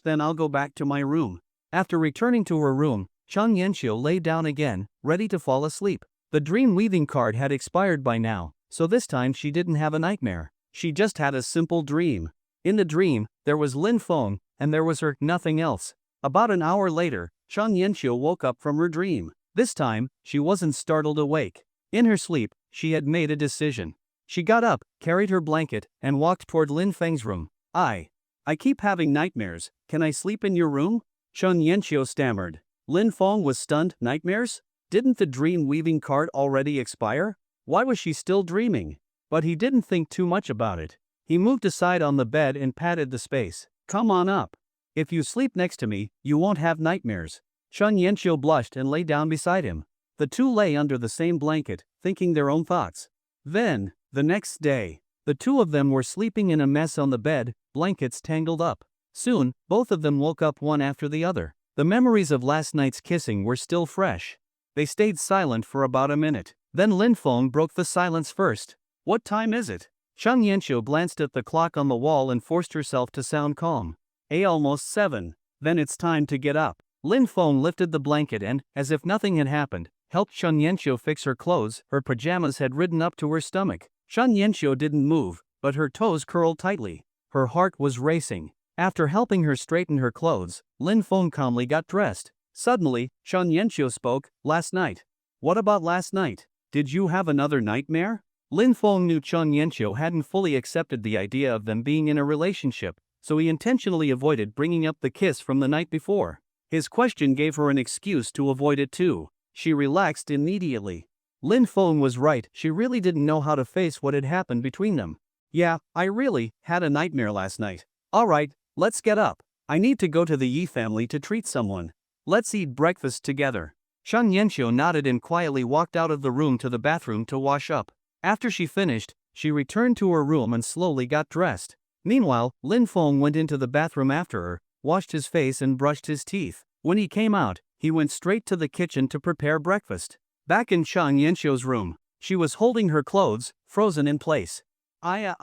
Then I'll go back to my room. After returning to her room, Chang Yenshou lay down again, ready to fall asleep. The dream weaving card had expired by now, so this time she didn't have a nightmare. She just had a simple dream. In the dream, there was Lin Feng, and there was her, nothing else. About an hour later, Chang Yenshou woke up from her dream. This time, she wasn't startled awake. In her sleep, she had made a decision. She got up, carried her blanket, and walked toward Lin Feng's room. I keep having nightmares, can I sleep in your room? Chang Yenshou stammered. Lin Feng was stunned. Nightmares? Didn't the dream weaving card already expire? Why was she still dreaming? But he didn't think too much about it. He moved aside on the bed and patted the space. Come on up. If you sleep next to me, you won't have nightmares. Chun Yenchio blushed and lay down beside him. The two lay under the same blanket, thinking their own thoughts. Then, the next day, the two of them were sleeping in a mess on the bed, blankets tangled up. Soon, both of them woke up one after the other. The memories of last night's kissing were still fresh. They stayed silent for about a minute. Then Lin Feng broke the silence first. What time is it? Chun Yenchio glanced at the clock on the wall and forced herself to sound calm. Almost 7. Then it's time to get up. Lin Feng lifted the blanket and, as if nothing had happened, helped Chun Yenchio fix her clothes. Her pajamas had ridden up to her stomach. Chun Yenchio didn't move, but her toes curled tightly. Her heart was racing. After helping her straighten her clothes, Lin Feng calmly got dressed. Suddenly, Chun Yenchio spoke. Last night. What about last night? Did you have another nightmare? Lin Feng knew Chun Yenchio hadn't fully accepted the idea of them being in a relationship, so he intentionally avoided bringing up the kiss from the night before. His question gave her an excuse to avoid it too. She relaxed immediately. Lin Feng was right, she really didn't know how to face what had happened between them. Yeah, I really had a nightmare last night. Alright, let's get up. I need to go to the Yi family to treat someone. Let's eat breakfast together. Chun Yenchio nodded and quietly walked out of the room to the bathroom to wash up. After she finished, she returned to her room and slowly got dressed. Meanwhile, Lin Feng went into the bathroom after her, washed his face and brushed his teeth. When he came out, he went straight to the kitchen to prepare breakfast. Back in Chun Yenchio's room, she was holding her clothes, frozen in place. Aya.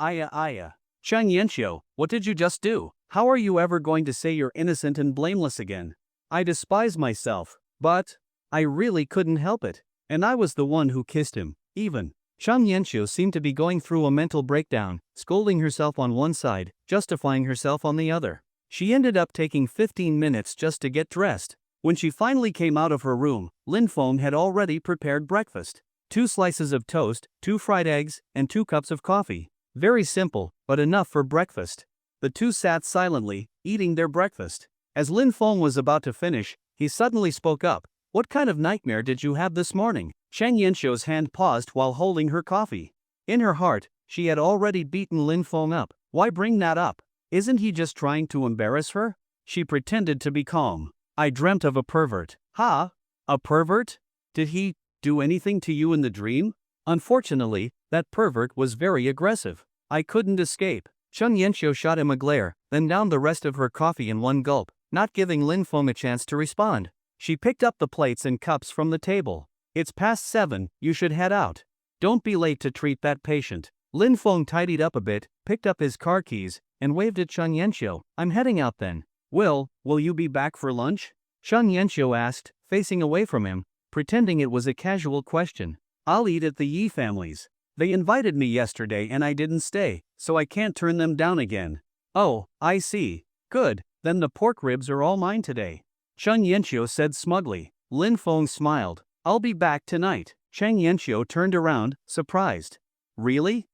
Chun Yenchio, what did you just do? How are you ever going to say you're innocent and blameless again? I despise myself, but I really couldn't help it. And I was the one who kissed him, even. Chun Yenchio seemed to be going through a mental breakdown, scolding herself on one side, justifying herself on the other. She ended up taking 15 minutes just to get dressed. When she finally came out of her room, Lin Feng had already prepared breakfast. 2 slices of toast, 2 fried eggs, and 2 cups of coffee. Very simple, but enough for breakfast. The two sat silently, eating their breakfast. As Lin Feng was about to finish, he suddenly spoke up. What kind of nightmare did you have this morning? Chun Yenchio's hand paused while holding her coffee. In her heart, she had already beaten Lin Feng up. Why bring that up? Isn't he just trying to embarrass her? She pretended to be calm. I dreamt of a pervert. Ha? A pervert? Did he do anything to you in the dream? Unfortunately, that pervert was very aggressive. I couldn't escape. Chun Yenchio shot him a glare, then downed the rest of her coffee in one gulp, not giving Lin Feng a chance to respond. She picked up the plates and cups from the table. It's past 7, you should head out. Don't be late to treat that patient. Lin Feng tidied up a bit, picked up his car keys, and waved at Chun Yenchio. I'm heading out then. Will you be back for lunch? Chun Yenchio asked, facing away from him, pretending it was a casual question. I'll eat at the Yi family's. They invited me yesterday and I didn't stay, so I can't turn them down again. Oh, I see. Good, then the pork ribs are all mine today. Chun Yenchio said smugly. Lin Feng smiled. I'll be back tonight. Chun Yenchio turned around, surprised. Really?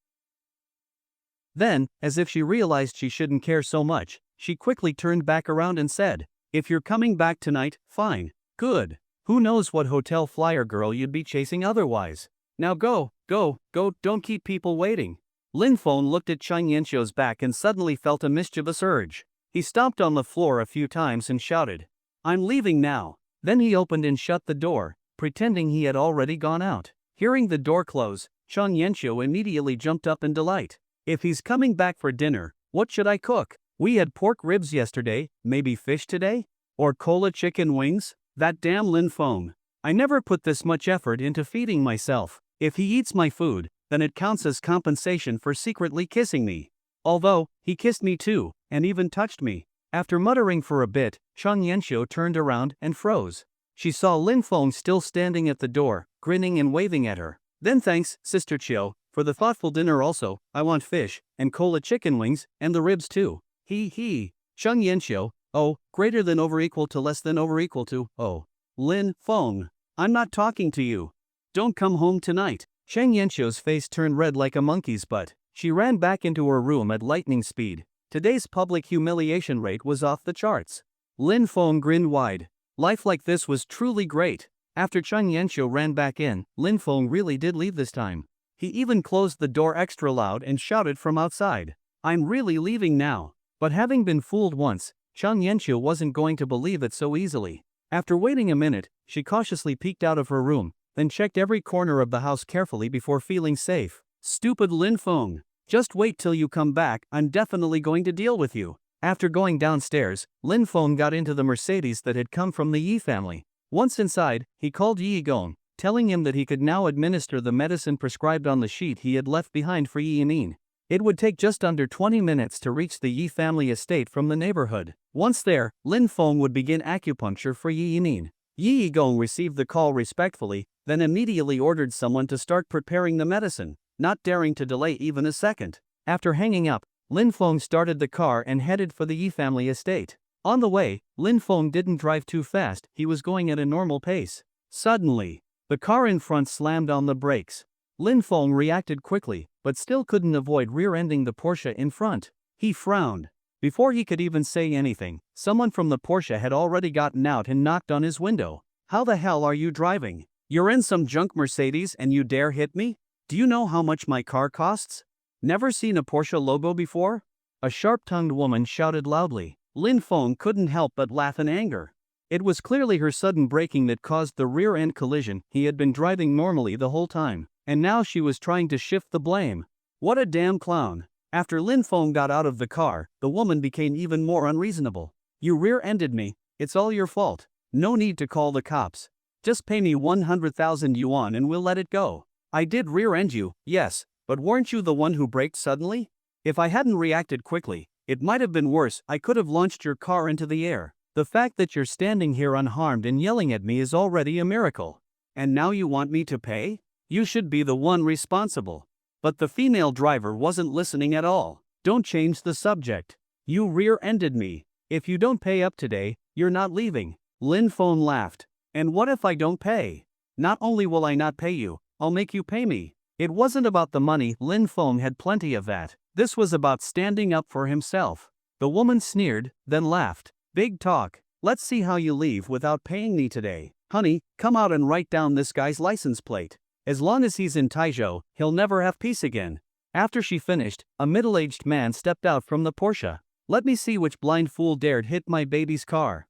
Then, as if she realized she shouldn't care so much, she quickly turned back around and said, if you're coming back tonight, fine. Good. Who knows what hotel flyer girl you'd be chasing otherwise. Now go, don't keep people waiting. Lin Feng looked at Chun Yenchio's back and suddenly felt a mischievous urge. He stomped on the floor a few times and shouted, I'm leaving now. Then he opened and shut the door, pretending he had already gone out. Hearing the door close, Chun Yenchio immediately jumped up in delight. If he's coming back for dinner, what should I cook? We had pork ribs yesterday, maybe fish today? Or cola chicken wings? That damn Lin Feng. I never put this much effort into feeding myself. If he eats my food, then it counts as compensation for secretly kissing me. Although, he kissed me too, and even touched me. After muttering for a bit, Chun Yenchio turned around and froze. She saw Lin Feng still standing at the door, grinning and waving at her. Then thanks, Sister Chiu, for the thoughtful dinner also. I want fish, and cola chicken wings, and the ribs too. He. Chun Yenchio, oh, greater than over equal to less than over equal to, oh. Lin Feng. I'm not talking to you. Don't come home tonight. Chun Yenchio's face turned red like a monkey's butt. She ran back into her room at lightning speed. Today's public humiliation rate was off the charts. Lin Feng grinned wide. Life like this was truly great. After Chun Yenchio ran back in, Lin Feng really did leave this time. He even closed the door extra loud and shouted from outside, "I'm really leaving now." But having been fooled once, Chang Yanqiu wasn't going to believe it so easily. After waiting a minute, she cautiously peeked out of her room, then checked every corner of the house carefully before feeling safe. Stupid Lin Feng. Just wait till you come back, I'm definitely going to deal with you. After going downstairs, Lin Feng got into the Mercedes that had come from the Yi family. Once inside, he called Yi Gong, telling him that he could now administer the medicine prescribed on the sheet he had left behind for Yi Yanin. It would take just under 20 minutes to reach the Yi family estate from the neighborhood. Once there, Lin Feng would begin acupuncture for Yi Yanin. Yi Gong received the call respectfully, then immediately ordered someone to start preparing the medicine, not daring to delay even a second. After hanging up, Lin Feng started the car and headed for the Yi family estate. On the way, Lin Feng didn't drive too fast, he was going at a normal pace. Suddenly, the car in front slammed on the brakes. Lin Feng reacted quickly, but still couldn't avoid rear-ending the Porsche in front. He frowned. Before he could even say anything, someone from the Porsche had already gotten out and knocked on his window. "How the hell are you driving? You're in some junk Mercedes and you dare hit me? Do you know how much my car costs? Never seen a Porsche logo before?" A sharp-tongued woman shouted loudly. Lin Feng couldn't help but laugh in anger. It was clearly her sudden braking that caused the rear-end collision. He had been driving normally the whole time, and now she was trying to shift the blame. What a damn clown. After Lin Feng got out of the car, the woman became even more unreasonable. "You rear-ended me, it's all your fault. No need to call the cops. Just pay me 100,000 yuan and we'll let it go." "I did rear-end you, yes, but weren't you the one who braked suddenly? If I hadn't reacted quickly, it might have been worse. I could have launched your car into the air. The fact that you're standing here unharmed and yelling at me is already a miracle. And now you want me to pay? You should be the one responsible." But the female driver wasn't listening at all. "Don't change the subject. You rear-ended me. If you don't pay up today, you're not leaving." Lin Feng laughed. "And what if I don't pay? Not only will I not pay you, I'll make you pay me." It wasn't about the money, Lin Feng had plenty of that. This was about standing up for himself. The woman sneered, then laughed. "Big talk. Let's see how you leave without paying me today. Honey, come out and write down this guy's license plate. As long as he's in Taizhou, he'll never have peace again." After she finished, a middle-aged man stepped out from the Porsche. "Let me see which blind fool dared hit my baby's car."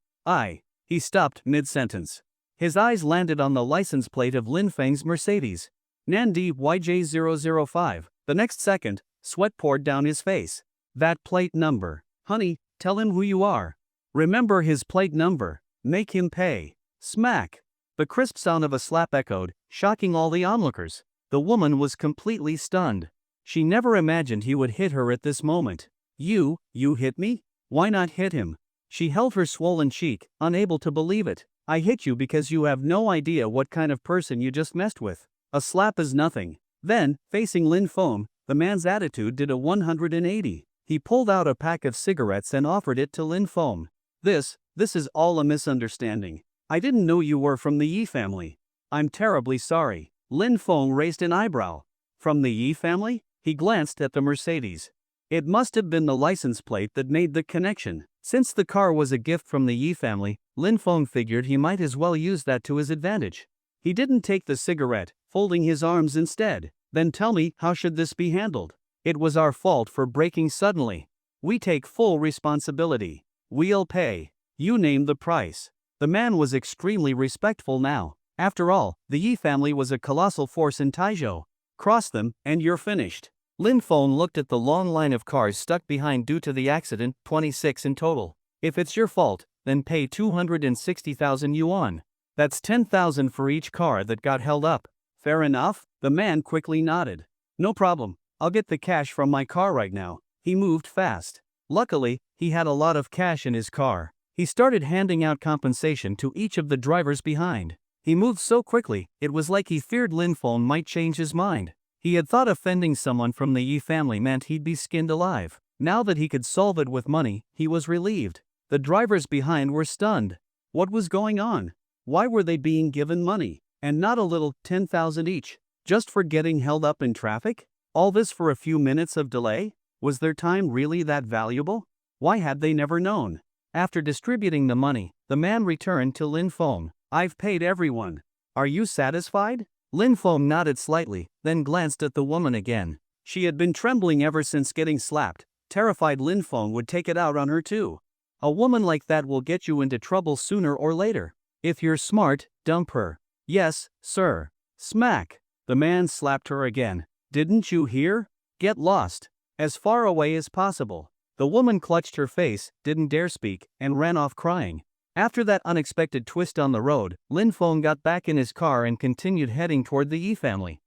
He stopped mid-sentence. His eyes landed on the license plate of Lin Feng's Mercedes. Nandi YJ005. The next second, sweat poured down his face. "That plate number. Honey, tell him who you are. Remember his plate number. Make him pay." Smack! The crisp sound of a slap echoed, shocking all the onlookers. The woman was completely stunned. She never imagined he would hit her at this moment. You hit me? Why not hit him?" She held her swollen cheek, unable to believe it. "I hit you because you have no idea what kind of person you just messed with. A slap is nothing." Then, facing Lin Feng, the man's attitude did a 180. He pulled out a pack of cigarettes and offered it to Lin Feng. This is all a misunderstanding. I didn't know you were from the Yi family." "I'm terribly sorry." Lin Feng raised an eyebrow. "From the Yi family?" He glanced at the Mercedes. It must have been the license plate that made the connection. Since the car was a gift from the Yi family, Lin Feng figured he might as well use that to his advantage. He didn't take the cigarette, folding his arms instead. "Then tell me, how should this be handled? It was our fault for braking suddenly. We take full responsibility. We'll pay. You name the price." The man was extremely respectful now. After all, the Yi family was a colossal force in Taizhou. Cross them, and you're finished. Lin Feng looked at the long line of cars stuck behind due to the accident, 26 in total. "If it's your fault, then pay 260,000 yuan. That's 10,000 for each car that got held up." "Fair enough?" The man quickly nodded. "No problem. I'll get the cash from my car right now." He moved fast. Luckily, he had a lot of cash in his car. He started handing out compensation to each of the drivers behind. He moved so quickly, it was like he feared Lin Feng might change his mind. He had thought offending someone from the Yi family meant he'd be skinned alive. Now that he could solve it with money, he was relieved. The drivers behind were stunned. What was going on? Why were they being given money? And not a little, 10,000 each, just for getting held up in traffic? All this for a few minutes of delay? Was their time really that valuable? Why had they never known? After distributing the money, the man returned to Lin Feng. "I've paid everyone. Are you satisfied?" Lin Feng nodded slightly, then glanced at the woman again. She had been trembling ever since getting slapped, terrified Lin Feng would take it out on her too. A woman like that will get you into trouble sooner or later. If you're smart, dump her. Yes, sir. Smack. The man slapped her again. Didn't you hear? Get lost. As far away as possible. The woman clutched her face, didn't dare speak, and ran off crying. After that unexpected twist on the road, Lin Feng got back in his car and continued heading toward the Yi family.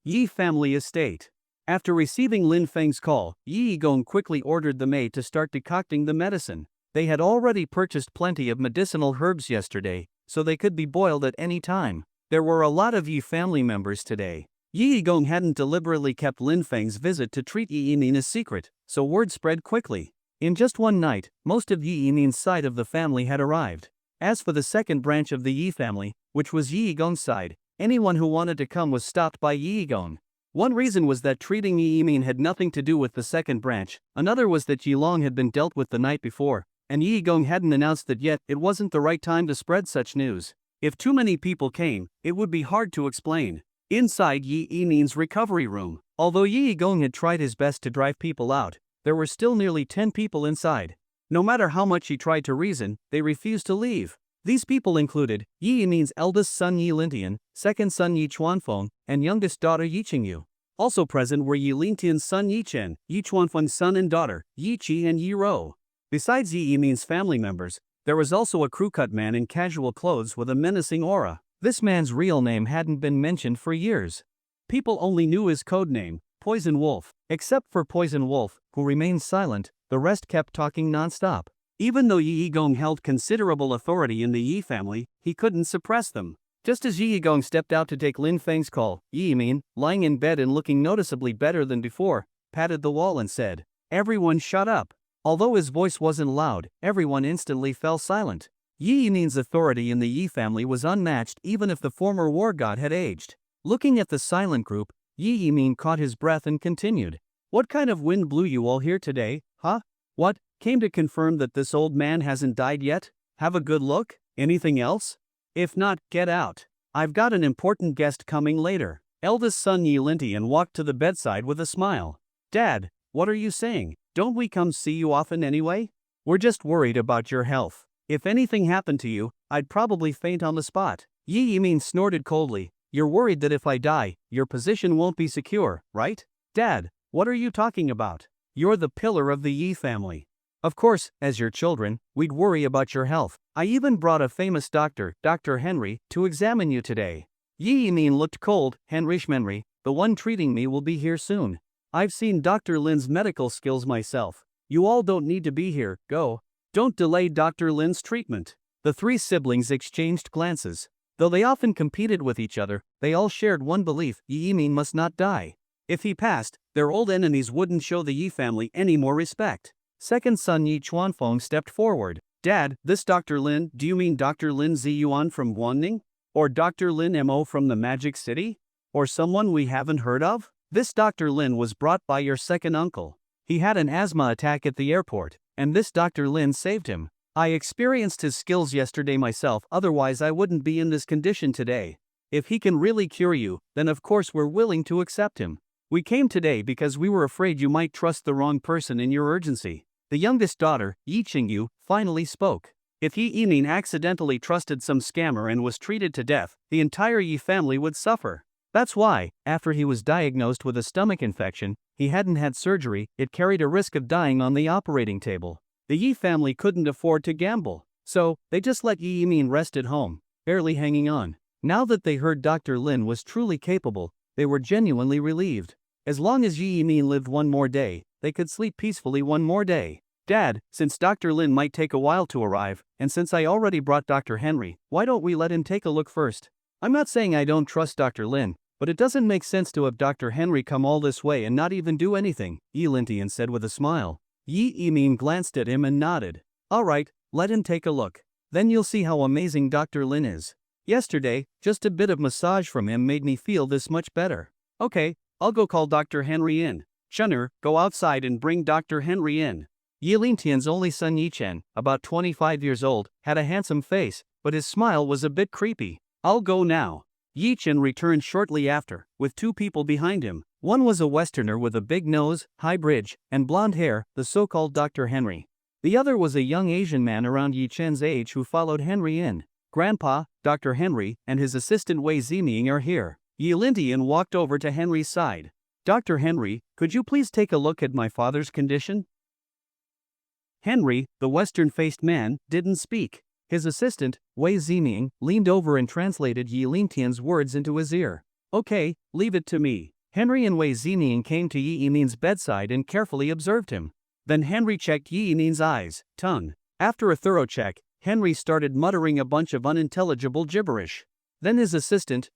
Yi family estate. After receiving Lin Feng's call, Yi Gong quickly ordered the maid to start decocting the medicine. They had already purchased plenty of medicinal herbs yesterday, so they could be boiled at any time. There were a lot of Yi family members today. Yi Gong hadn't deliberately kept Lin Feng's visit to treat Yi Yimin a secret, so word spread quickly. In just one night, most of Yi Yimin's side of the family had arrived. As for the second branch of the Yi family, which was Yi Gong's side, anyone who wanted to come was stopped by Yi Gong. One reason was that treating Yi Yimin had nothing to do with the second branch, another was that Yi Long had been dealt with the night before, and Yi Gong hadn't announced that yet. It wasn't the right time to spread such news. If too many people came, it would be hard to explain. Inside Yi Yimin's recovery room, although Yi Gong had tried his best to drive people out, there were still nearly 10 people inside. No matter how much he tried to reason, they refused to leave. These people included Yi Yimin's eldest son Yi Lintian, second son Yi Chuanfeng, and youngest daughter Yi Qingyu. Also present were Yi Lintian's son Yi Chen, Yi Chuanfeng's son and daughter, Yi Qi and Yi Rou. Besides Yi Yimin's family members, there was also a crew-cut man in casual clothes with a menacing aura. This man's real name hadn't been mentioned for years. People only knew his code name, Poison Wolf. Except for Poison Wolf, who remained silent, the rest kept talking non-stop. Even though Yi Gong held considerable authority in the Yi family, he couldn't suppress them. Just as Yi Gong stepped out to take Lin Feng's call, Yi Yimin, lying in bed and looking noticeably better than before, patted the wall and said, "Everyone shut up." Although his voice wasn't loud, everyone instantly fell silent. Yi Yimin's authority in the Yi family was unmatched even if the former war god had aged. Looking at the silent group, Yi Yimin caught his breath and continued. "What kind of wind blew you all here today, huh? What, came to confirm that this old man hasn't died yet? Have a good look? Anything else? If not, get out. I've got an important guest coming later." Eldest son Yi Lintian walked to the bedside with a smile. "Dad, what are you saying? Don't we come see you often anyway? We're just worried about your health. If anything happened to you, I'd probably faint on the spot." Yi Yimin snorted coldly. "You're worried that if I die, your position won't be secure, right? Dad, what are you talking about? You're the pillar of the Yi family. Of course, as your children, we'd worry about your health. I even brought a famous doctor, Dr. Henry, to examine you today." Yi Yimin looked cold. "Henry, the one treating me will be here soon. I've seen Dr. Lin's medical skills myself. You all don't need to be here, go. Don't delay Dr. Lin's treatment." The three siblings exchanged glances. Though they often competed with each other, they all shared one belief: Yi Yimin must not die. If he passed, their old enemies wouldn't show the Yi family any more respect. Second son Yi Chuanfeng stepped forward. "Dad, this Dr. Lin, do you mean Dr. Lin Ziyuan from Guangning? Or Dr. Lin Mo from the Magic City? Or someone we haven't heard of? This Dr. Lin was brought by your second uncle. He had an asthma attack at the airport, and this Dr. Lin saved him. I experienced his skills yesterday myself, otherwise I wouldn't be in this condition today. If he can really cure you, then of course we're willing to accept him. We came today because we were afraid you might trust the wrong person in your urgency." The youngest daughter, Yi Qingyu, finally spoke. If Yi Yimin accidentally trusted some scammer and was treated to death, the entire Yi family would suffer. That's why, after he was diagnosed with a stomach infection, he hadn't had surgery. It carried a risk of dying on the operating table. The Yi family couldn't afford to gamble, so they just let Yi Yimin rest at home, barely hanging on. Now that they heard Dr. Lin was truly capable, they were genuinely relieved. As long as Yi Yimin lived one more day, they could sleep peacefully one more day. "Dad, since Dr. Lin might take a while to arrive, and since I already brought Dr. Henry, why don't we let him take a look first? I'm not saying I don't trust Dr. Lin, but it doesn't make sense to have Dr. Henry come all this way and not even do anything," Yi Lintian said with a smile. Yi Yimin glanced at him and nodded. "All right, let him take a look. Then you'll see how amazing Dr. Lin is. Yesterday, just a bit of massage from him made me feel this much better. Okay, I'll go call Dr. Henry in. Chunner, go outside and bring Dr. Henry in." Yi Lintian's only son Yi Chen, about 25 years old, had a handsome face, but his smile was a bit creepy. "I'll go now." Yi Chen returned shortly after, with 2 people behind him. One was a Westerner with a big nose, high bridge, and blonde hair, the so-called Dr. Henry. The other was a young Asian man around Yi Chen's age who followed Henry in. Grandpa, Dr. Henry, and his assistant Wei Ziming are here. Yi Lintian walked over to Henry's side. Dr. Henry, could you please take a look at my father's condition? Henry, the Western-faced man, didn't speak. His assistant, Wei Ziming, leaned over and translated Yi Lintian's words into his ear. Okay, leave it to me. Henry and Wei Ziming came to Yi Yiming's bedside and carefully observed him. Then Henry checked Yi Yiming's eyes, tongue. After a thorough check, Henry started muttering a bunch of unintelligible gibberish. Then his assistant,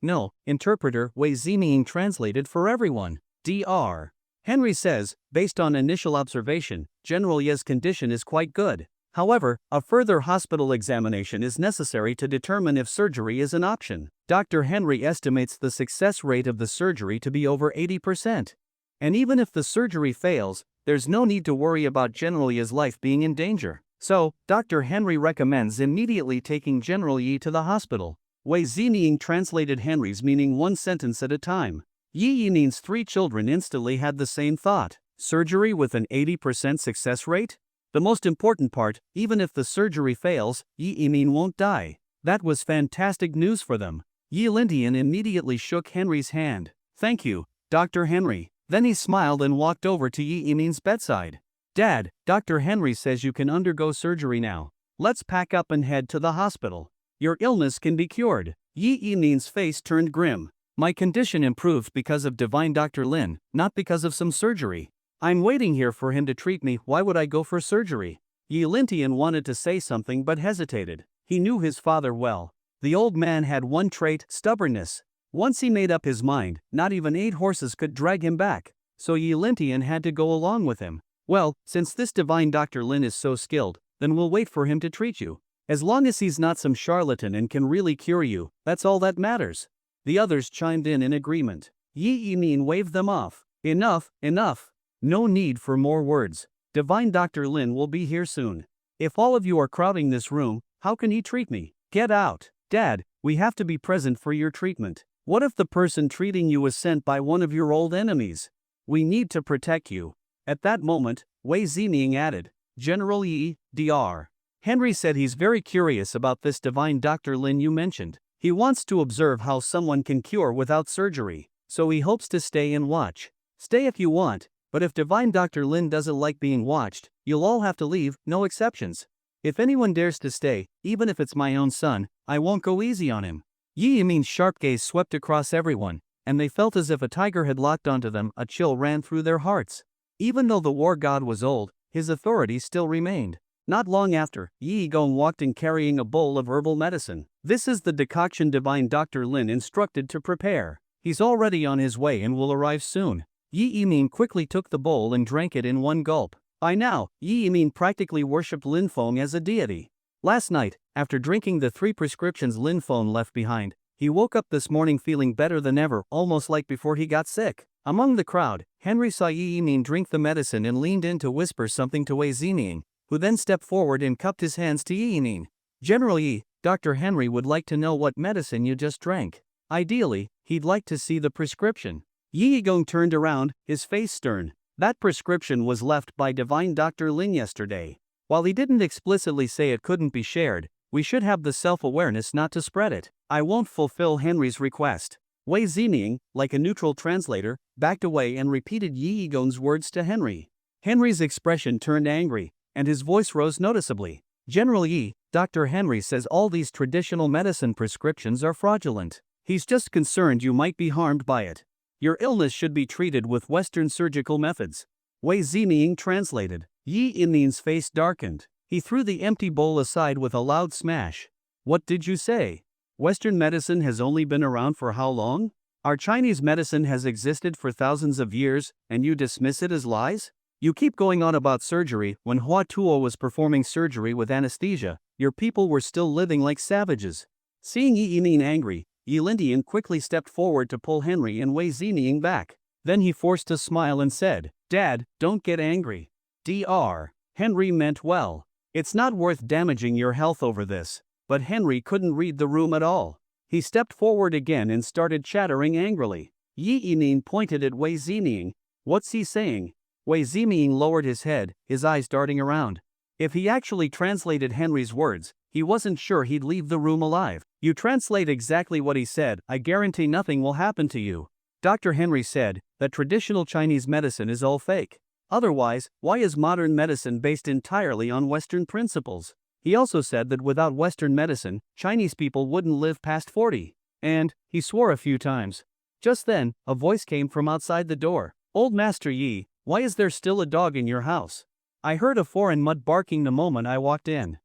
interpreter Wei Ziming translated for everyone. Dr. Henry says, based on initial observation, General Ye's condition is quite good. However, a further hospital examination is necessary to determine if surgery is an option. Dr. Henry estimates the success rate of the surgery to be over 80%. And even if the surgery fails, there's no need to worry about General Ye's life being in danger. So, Dr. Henry recommends immediately taking General Yi to the hospital. Wei Ziming translated Henry's meaning one sentence at a time. Yi Yiming's 3 children instantly had the same thought. Surgery with an 80% success rate? The most important part, even if the surgery fails, Yi Yiming won't die. That was fantastic news for them. Yi Lintian immediately shook Henry's hand. Thank you, Dr. Henry. Then he smiled and walked over to Yi Yiming's bedside. Dad, Dr. Henry says you can undergo surgery now. Let's pack up and head to the hospital. Your illness can be cured. Yi Yiming's face turned grim. My condition improved because of divine Dr. Lin, not because of some surgery. I'm waiting here for him to treat me. Why would I go for surgery? Yi Lintian wanted to say something but hesitated. He knew his father well. The old man had one trait, stubbornness. Once he made up his mind, not even 8 horses could drag him back. So Yi Lintian had to go along with him. Well, since this divine Dr. Lin is so skilled, then we'll wait for him to treat you. As long as he's not some charlatan and can really cure you, that's all that matters. The others chimed in agreement. Yi Yiming waved them off. Enough, enough. No need for more words. Divine Dr. Lin will be here soon. If all of you are crowding this room, how can he treat me? Get out. Dad, we have to be present for your treatment. What if the person treating you was sent by one of your old enemies? We need to protect you. At that moment, Wei Ziming added, General Yi, Dr. Henry said he's very curious about this divine Dr. Lin you mentioned. He wants to observe how someone can cure without surgery, so he hopes to stay and watch. Stay if you want, but if divine Dr. Lin doesn't like being watched, you'll all have to leave, no exceptions. If anyone dares to stay, even if it's my own son, I won't go easy on him. Yi Yiming's sharp gaze swept across everyone, and they felt as if a tiger had locked onto them. A chill ran through their hearts. Even though the war god was old, his authority still remained. Not long after, Yi Gong walked in carrying a bowl of herbal medicine. This is the decoction divine Dr. Lin instructed to prepare. He's already on his way and will arrive soon. Yi Yiming quickly took the bowl and drank it in one gulp. By now, Yi Yiming practically worshipped Lin Feng as a deity. Last night, after drinking the 3 prescriptions Lin Feng left behind, he woke up this morning feeling better than ever, almost like before he got sick. Among the crowd, Henry saw Yi Yiming drink the medicine and leaned in to whisper something to Wei Ziming, who then stepped forward and cupped his hands to Yi Yiming. General Yi, Dr. Henry would like to know what medicine you just drank. Ideally, he'd like to see the prescription. Yi Gong turned around, his face stern. That prescription was left by divine Dr. Lin yesterday. While he didn't explicitly say it couldn't be shared, we should have the self-awareness not to spread it. I won't fulfill Henry's request. Wei Ziming, like a neutral translator, backed away and repeated Yi Gong's words to Henry. Henry's expression turned angry, and his voice rose noticeably. General Yi, Dr. Henry says all these traditional medicine prescriptions are fraudulent. He's just concerned you might be harmed by it. Your illness should be treated with Western surgical methods. Wei Ziming translated. Yi Yiming's face darkened. He threw the empty bowl aside with a loud smash. What did you say? Western medicine has only been around for how long? Our Chinese medicine has existed for thousands of years, and you dismiss it as lies? You keep going on about surgery. When Hua Tuo was performing surgery with anesthesia, your people were still living like savages. Seeing Yi Yiming angry, Yi Lintian quickly stepped forward to pull Henry and Wei Ziming back. Then he forced a smile and said, Dad, don't get angry. Dr. Henry meant well. It's not worth damaging your health over this. But Henry couldn't read the room at all. He stepped forward again and started chattering angrily. Yi Yining pointed at Wei Zining. What's he saying? Wei Zining lowered his head, his eyes darting around. If he actually translated Henry's words, he wasn't sure he'd leave the room alive. You translate exactly what he said, I guarantee nothing will happen to you. Dr. Henry said that traditional Chinese medicine is all fake. Otherwise, why is modern medicine based entirely on Western principles? He also said that without Western medicine, Chinese people wouldn't live past 40. And he swore a few times. Just then, a voice came from outside the door. Old Master Yi, why is there still a dog in your house? I heard a foreign mutt barking the moment I walked in.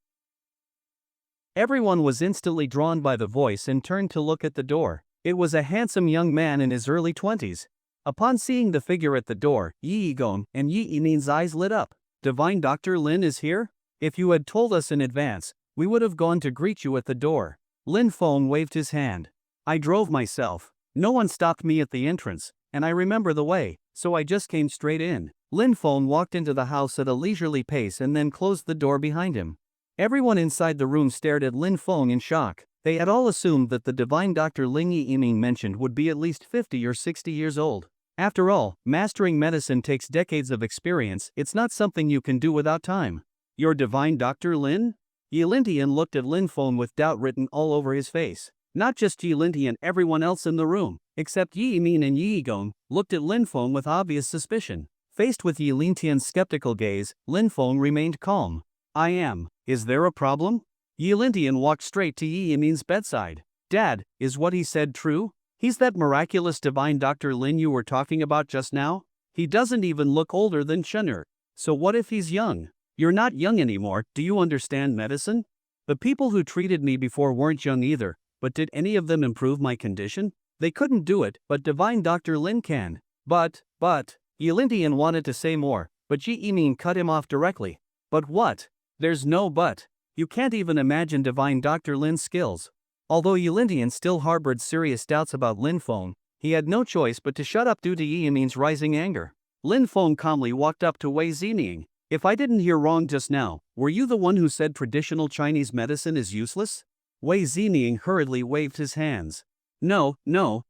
Everyone was instantly drawn by the voice and turned to look at the door. It was a handsome young man in his early 20s. Upon seeing the figure at the door, Yi Yigong and Yi Yining's eyes lit up. Divine Dr. Lin is here? If you had told us in advance, we would have gone to greet you at the door. Lin Feng waved his hand. I drove myself. No one stopped me at the entrance, and I remember the way, so I just came straight in. Lin Feng walked into the house at a leisurely pace and then closed the door behind him. Everyone inside the room stared at Lin Feng in shock. They had all assumed that the divine Dr. Ling Yi Yiming mentioned would be at least 50 or 60 years old. After all, mastering medicine takes decades of experience, it's not something you can do without time. Your divine Dr. Lin? Yi Lintian looked at Lin Feng with doubt written all over his face. Not just Yi Lintian, everyone else in the room, except Yi Yimin and Yi Yigong, looked at Lin Feng with obvious suspicion. Faced with Yi Lintian's skeptical gaze, Lin Feng remained calm. I am. Is there a problem? Yi Lintian walked straight to Yi Yimin's bedside. Dad, is what he said true? He's that miraculous divine Dr. Lin you were talking about just now? He doesn't even look older than Shen'er. So what if he's young? You're not young anymore, do you understand medicine? The people who treated me before weren't young either, but did any of them improve my condition? They couldn't do it, but divine Dr. Lin can. But, Yi Lintian wanted to say more, but Yi Yimin cut him off directly. But what? There's no but. You can't even imagine divine Dr. Lin's skills. Although Yi Lintian still harbored serious doubts about Lin Feng, he had no choice but to shut up due to Yi Yimin's rising anger. Lin Feng calmly walked up to Wei Zining. If I didn't hear wrong just now, were you the one who said traditional Chinese medicine is useless? Wei Zining hurriedly waved his hands. No,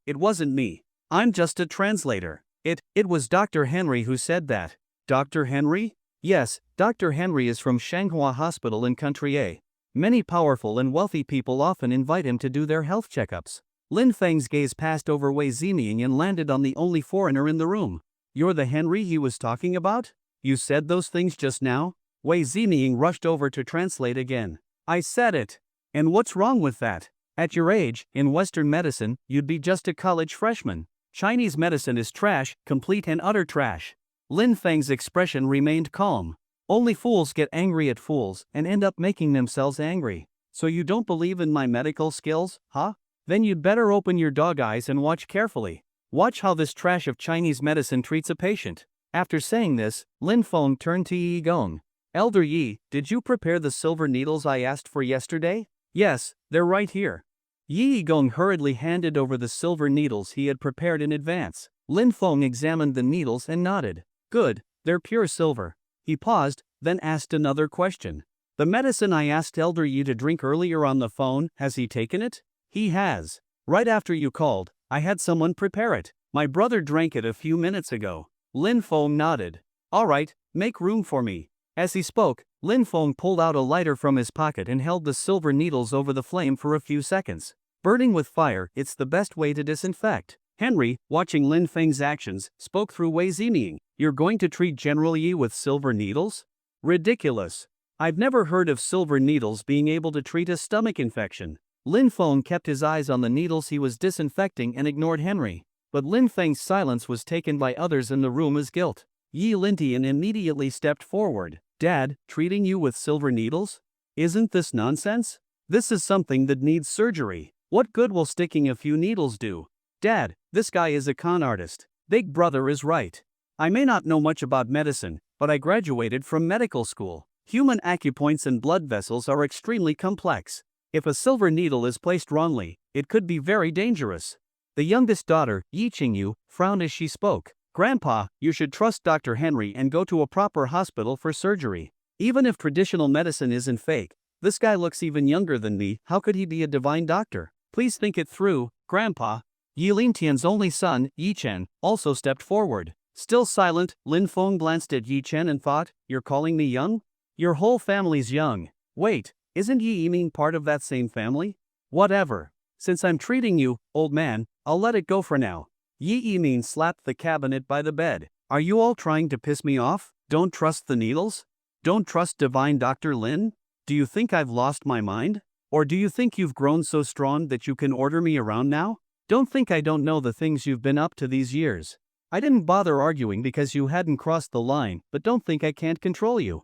it wasn't me. I'm just a translator. It was Dr. Henry who said that. Dr. Henry? Yes, Dr. Henry is from Shanghua Hospital in Country A. Many powerful and wealthy people often invite him to do their health checkups. Lin Feng's gaze passed over Wei Zining and landed on the only foreigner in the room. You're the Henry he was talking about? You said those things just now? Wei Zining rushed over to translate again. I said it. And what's wrong with that? At your age, in Western medicine, you'd be just a college freshman. Chinese medicine is trash, complete and utter trash. Lin Feng's expression remained calm. Only fools get angry at fools and end up making themselves angry. So you don't believe in my medical skills, huh? Then you'd better open your dog eyes and watch carefully. Watch how this trash of Chinese medicine treats a patient. After saying this, Lin Feng turned to Yi Gong. Elder Yi, did you prepare the silver needles I asked for yesterday? Yes, they're right here. Yi Gong hurriedly handed over the silver needles he had prepared in advance. Lin Feng examined the needles and nodded. Good, they're pure silver. He paused, then asked another question. The medicine I asked Elder Yi to drink earlier on the phone, has he taken it? He has. Right after you called, I had someone prepare it. My brother drank it a few minutes ago. Lin Feng nodded. All right, make room for me. As he spoke, Lin Feng pulled out a lighter from his pocket and held the silver needles over the flame for a few seconds. Burning with fire, it's the best way to disinfect. Henry, watching Lin Feng's actions, spoke through Wei Zining. You're going to treat General Yi with silver needles? Ridiculous. I've never heard of silver needles being able to treat a stomach infection. Lin Feng kept his eyes on the needles he was disinfecting and ignored Henry. But Lin Feng's silence was taken by others in the room as guilt. Yi Lintian immediately stepped forward. Dad, treating you with silver needles? Isn't this nonsense? This is something that needs surgery. What good will sticking a few needles do? Dad, this guy is a con artist. Big brother is right. I may not know much about medicine, but I graduated from medical school. Human acupoints and blood vessels are extremely complex. If a silver needle is placed wrongly, it could be very dangerous. The youngest daughter, Yi Qingyu, frowned as she spoke. Grandpa, you should trust Dr. Henry and go to a proper hospital for surgery. Even if traditional medicine isn't fake, this guy looks even younger than me, how could he be a divine doctor? Please think it through, Grandpa. Yi Lingtian's only son, Yi Chen, also stepped forward. Still silent, Lin Feng glanced at Yi Chen and thought, "You're calling me young? Your whole family's young. Wait, isn't Yi Yiming part of that same family? Whatever. Since I'm treating you, old man, I'll let it go for now." Yi Yiming slapped the cabinet by the bed. "Are you all trying to piss me off? Don't trust the needles? Don't trust divine Dr. Lin? Do you think I've lost my mind? Or do you think you've grown so strong that you can order me around now? Don't think I don't know the things you've been up to these years. I didn't bother arguing because you hadn't crossed the line, but don't think I can't control you."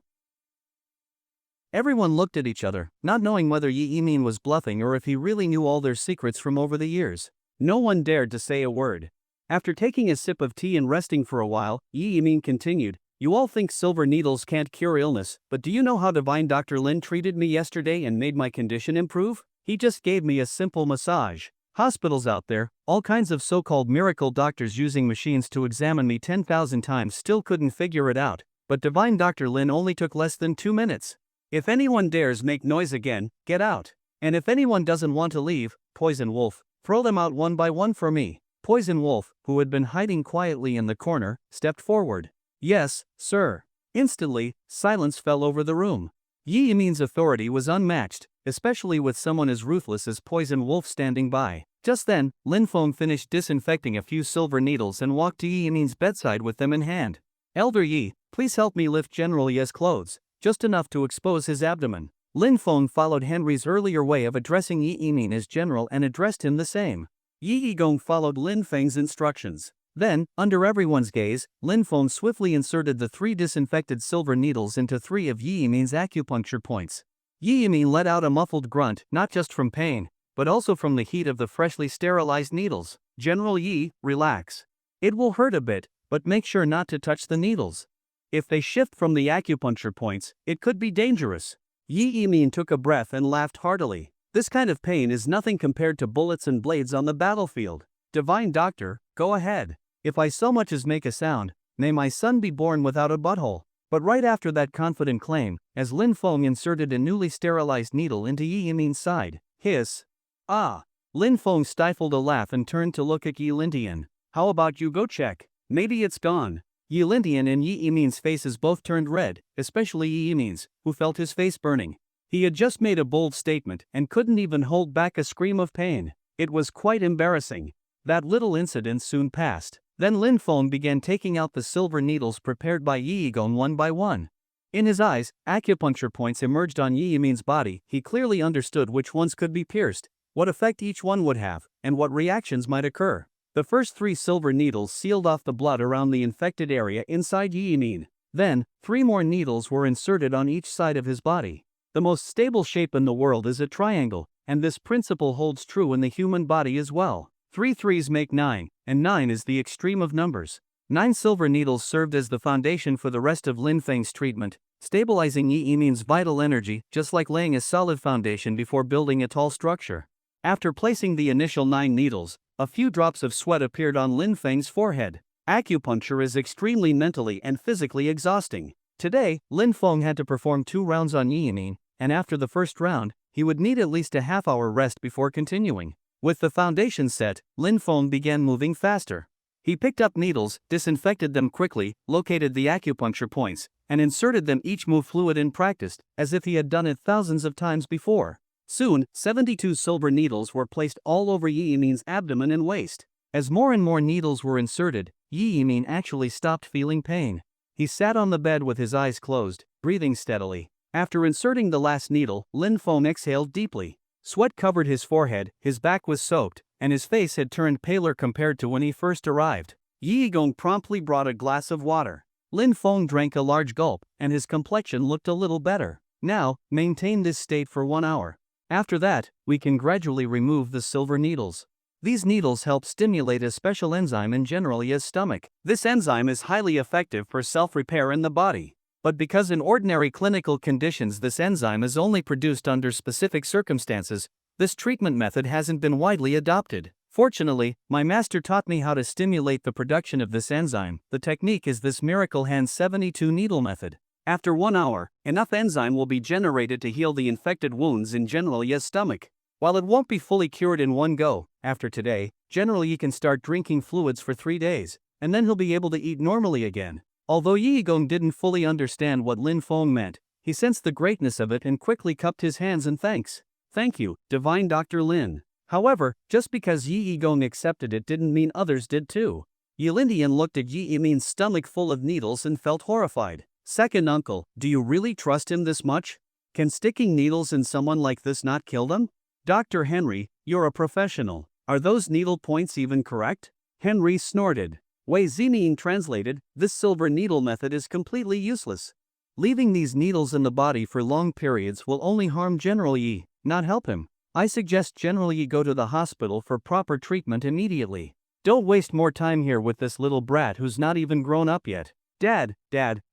Everyone looked at each other, not knowing whether Yi Yiming was bluffing or if he really knew all their secrets from over the years. No one dared to say a word. After taking a sip of tea and resting for a while, Yi Yiming continued, "You all think silver needles can't cure illness, but do you know how divine Dr. Lin treated me yesterday and made my condition improve? He just gave me a simple massage. Hospitals out there, all kinds of so-called miracle doctors using machines to examine me 10,000 times still couldn't figure it out, but divine Dr. Lin only took less than 2 minutes. If anyone dares make noise again, get out. And if anyone doesn't want to leave, Poison Wolf, throw them out one by one for me." Poison Wolf, who had been hiding quietly in the corner, stepped forward. "Yes, sir." Instantly, silence fell over the room. Yi Yiming's authority was unmatched, especially with someone as ruthless as Poison Wolf standing by. Just then, Lin Feng finished disinfecting a few silver needles and walked to Yi Yiming's bedside with them in hand. "Elder Yi, please help me lift General Ye's clothes, just enough to expose his abdomen." Lin Feng followed Henry's earlier way of addressing Yi Yiming as general and addressed him the same. Yi Yigong followed Lin Feng's instructions. Then, under everyone's gaze, Lin Feng swiftly inserted the 3 disinfected silver needles into 3 of Yi Yiming's acupuncture points. Yi Yiming let out a muffled grunt, not just from pain, but also from the heat of the freshly sterilized needles. "General Yi, relax. It will hurt a bit, but make sure not to touch the needles. If they shift from the acupuncture points, it could be dangerous." Yi Yiming took a breath and laughed heartily. "This kind of pain is nothing compared to bullets and blades on the battlefield. Divine Doctor, go ahead. If I so much as make a sound, may my son be born without a butthole." But right after that confident claim, as Lin Feng inserted a newly sterilized needle into Yi Yiming's side, hiss. "Ah!" Lin Feng stifled a laugh and turned to look at Yi Lintian. "How about you go check? Maybe it's gone." Yi Lintian and Yi Yiming's faces both turned red, especially Yi Yiming's, who felt his face burning. He had just made a bold statement and couldn't even hold back a scream of pain. It was quite embarrassing. That little incident soon passed. Then Lin Feng began taking out the silver needles prepared by Yi Yigong one by one. In his eyes, acupuncture points emerged on Yi Yiming's body. He clearly understood which ones could be pierced, what effect each one would have, and what reactions might occur. The first 3 silver needles sealed off the blood around the infected area inside Yi Yiming. Then, 3 more needles were inserted on each side of his body. The most stable shape in the world is a triangle, and this principle holds true in the human body as well. 3 threes make 9, and 9 is the extreme of numbers. 9 silver needles served as the foundation for the rest of Lin Feng's treatment, stabilizing Yi Yiming's vital energy just like laying a solid foundation before building a tall structure. After placing the initial 9 needles, a few drops of sweat appeared on Lin Feng's forehead. Acupuncture is extremely mentally and physically exhausting. Today, Lin Feng had to perform 2 rounds on Yi Yiming, and after the first round, he would need at least a half-hour rest before continuing. With the foundation set, Lin Feng began moving faster. He picked up needles, disinfected them quickly, located the acupuncture points, and inserted them. Each move fluid and practiced, as if he had done it thousands of times before. Soon, 72 silver needles were placed all over Yi Yiming's abdomen and waist. As more and more needles were inserted, Yi Yiming actually stopped feeling pain. He sat on the bed with his eyes closed, breathing steadily. After inserting the last needle, Lin Feng exhaled deeply. Sweat covered his forehead, his back was soaked, and his face had turned paler compared to when he first arrived. Yi Yigong promptly brought a glass of water. Lin Feng drank a large gulp, and his complexion looked a little better. "Now, maintain this state for 1 hour. After that, we can gradually remove the silver needles." These needles help stimulate a special enzyme in General Ye's stomach. This enzyme is highly effective for self-repair in the body. But because in ordinary clinical conditions this enzyme is only produced under specific circumstances, this treatment method hasn't been widely adopted. Fortunately, my master taught me how to stimulate the production of this enzyme. The technique is this miracle hand 72 needle method. After 1 hour, enough enzyme will be generated to heal the infected wounds in General Ye's stomach. While it won't be fully cured in one go, after today, General Yi can start drinking fluids for 3 days, and then he'll be able to eat normally again. Although Yi Gong didn't fully understand what Lin Feng meant, he sensed the greatness of it and quickly cupped his hands in thanks. Thank you, Divine Dr. Lin. However, just because Yi Gong accepted it didn't mean others did too. Yilindian looked at Yi Min's stomach full of needles and felt horrified. Second uncle, do you really trust him this much? Can sticking needles in someone like this not kill them? Dr. Henry, you're a professional. Are those needle points even correct? Henry snorted. Wei Zining translated, this silver needle method is completely useless. Leaving these needles in the body for long periods will only harm General Yi, not help him. I suggest General Yi go to the hospital for proper treatment immediately. Don't waste more time here with this little brat who's not even grown up yet. Dad,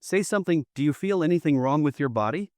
say something, do you feel anything wrong with your body?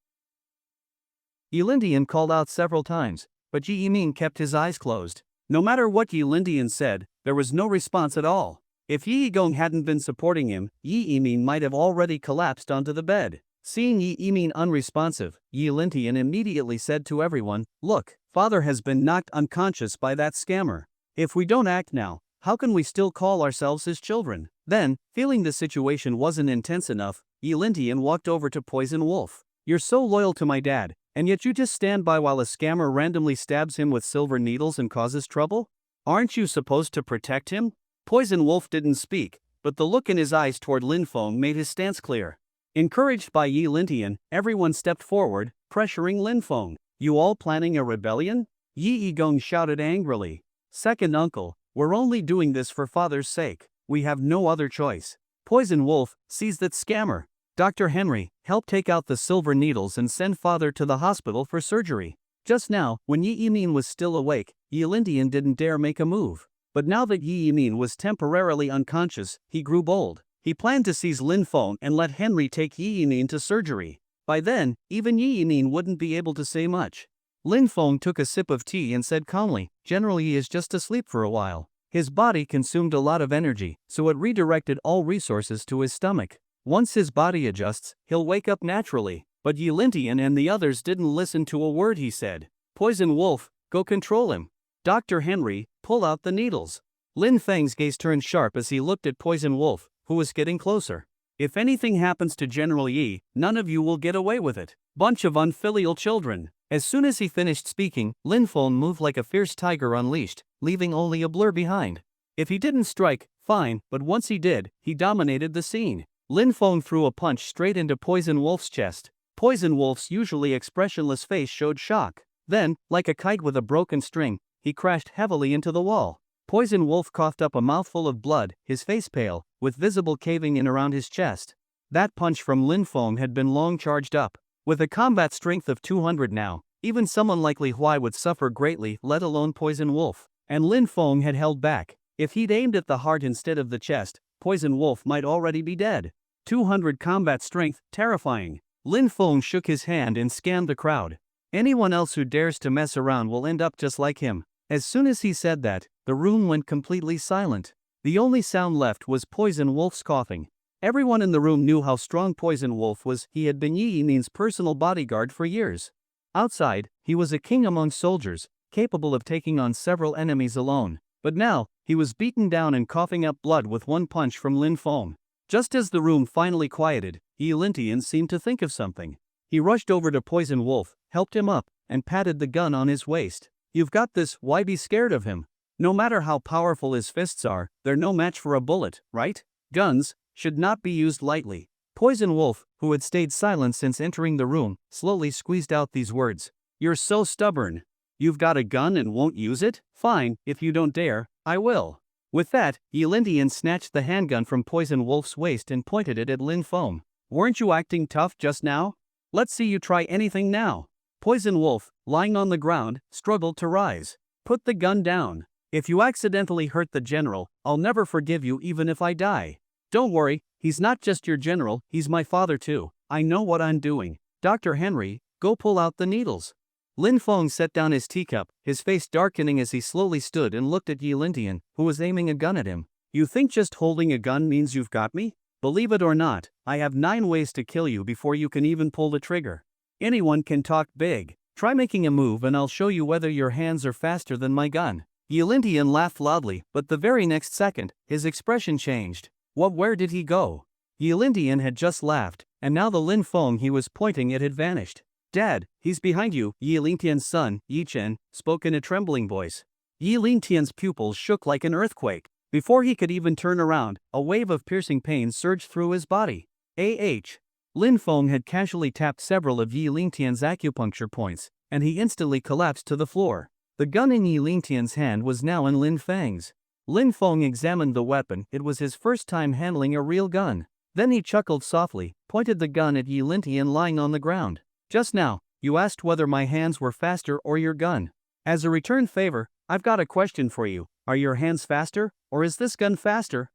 Yilindian called out several times, but Yi Min kept his eyes closed. No matter what Yilindian said, there was no response at all. If Yi Gong hadn't been supporting him, Yi Min might have already collapsed onto the bed. Seeing Yi Min unresponsive, Yilindian immediately said to everyone, look, father has been knocked unconscious by that scammer. If we don't act now, how can we still call ourselves his children? Then, feeling the situation wasn't intense enough, Yilindian walked over to Poison Wolf. You're so loyal to my dad, and yet you just stand by while a scammer randomly stabs him with silver needles and causes trouble? Aren't you supposed to protect him? Poison Wolf didn't speak, but the look in his eyes toward Lin Feng made his stance clear. Encouraged by Yilindian, everyone stepped forward, pressuring Lin Feng. You all planning a rebellion? Yi Gong shouted angrily. Second uncle, we're only doing this for father's sake. We have no other choice. Poison Wolf, seize that scammer. Dr. Henry, help take out the silver needles and send father to the hospital for surgery. Just now, when Yi Min was still awake, Yilindian didn't dare make a move. But now that Yi Min was temporarily unconscious, he grew bold. He planned to seize Lin Feng and let Henry take Yi Min to surgery. By then, even Yi Min wouldn't be able to say much. Lin Feng took a sip of tea and said calmly, General Yi is just asleep for a while. His body consumed a lot of energy, so it redirected all resources to his stomach. Once his body adjusts, he'll wake up naturally. But Yilindian and the others didn't listen to a word he said. Poison Wolf, go control him. Dr. Henry, pull out the needles. Lin Feng's gaze turned sharp as he looked at Poison Wolf, who was getting closer. If anything happens to General Yi, none of you will get away with it. Bunch of unfilial children. As soon as he finished speaking, Lin Feng moved like a fierce tiger unleashed, leaving only a blur behind. If he didn't strike, fine, but once he did, he dominated the scene. Lin Feng threw a punch straight into Poison Wolf's chest. Poison Wolf's usually expressionless face showed shock. Then, like a kite with a broken string, he crashed heavily into the wall. Poison Wolf coughed up a mouthful of blood, his face pale, with visible caving in around his chest. That punch from Lin Feng had been long charged up. With a combat strength of 200 now, even someone like Li Huai would suffer greatly, let alone Poison Wolf. And Lin Feng had held back. If he'd aimed at the heart instead of the chest, Poison Wolf might already be dead. 200 combat strength, terrifying. Lin Feng shook his hand and scanned the crowd. Anyone else who dares to mess around will end up just like him. As soon as he said that, the room went completely silent. The only sound left was Poison Wolf's coughing. Everyone in the room knew how strong Poison Wolf was. He had been Yi Min's personal bodyguard for years. Outside, he was a king among soldiers, capable of taking on several enemies alone. But now, he was beaten down and coughing up blood with one punch from Lin Feng. Just as the room finally quieted, Yilindian seemed to think of something. He rushed over to Poison Wolf, helped him up, and patted the gun on his waist. You've got this, why be scared of him? No matter how powerful his fists are, they're no match for a bullet, right? Guns should not be used lightly. Poison Wolf, who had stayed silent since entering the room, slowly squeezed out these words. You're so stubborn. You've got a gun and won't use it? Fine, if you don't dare, I will. With that, Yilindian snatched the handgun from Poison Wolf's waist and pointed it at Lin Feng. Weren't you acting tough just now? Let's see you try anything now. Poison Wolf, lying on the ground, struggled to rise. Put the gun down. If you accidentally hurt the general, I'll never forgive you even if I die. Don't worry, he's not just your general, he's my father too. I know what I'm doing. Dr. Henry, go pull out the needles. Lin Feng set down his teacup, his face darkening as he slowly stood and looked at Yilindian, who was aiming a gun at him. You think just holding a gun means you've got me? Believe it or not, I have 9 ways to kill you before you can even pull the trigger. Anyone can talk big, Try making a move and I'll show you whether your hands are faster than my gun. Yilintian laughed loudly, but the very next second, his expression changed. Where did he go? Yilintian had just laughed, and now the Lin Feng he was pointing at had vanished. Dad, he's behind you, Yilintian's son, Yichen, spoke in a trembling voice. Yilintian's pupils shook like an earthquake. Before he could even turn around, a wave of piercing pain surged through his body. Lin Feng had casually tapped several of Yilintian's acupuncture points, and he instantly collapsed to the floor. The gun in Yilintian's hand was now in Lin Feng's. Lin Feng examined the weapon. It was his first time handling a real gun. Then he chuckled softly, pointed the gun at Yilintian lying on the ground. Just now, you asked whether my hands were faster or your gun. As a return favor, I've got a question for you. Are your hands faster, or is this gun faster?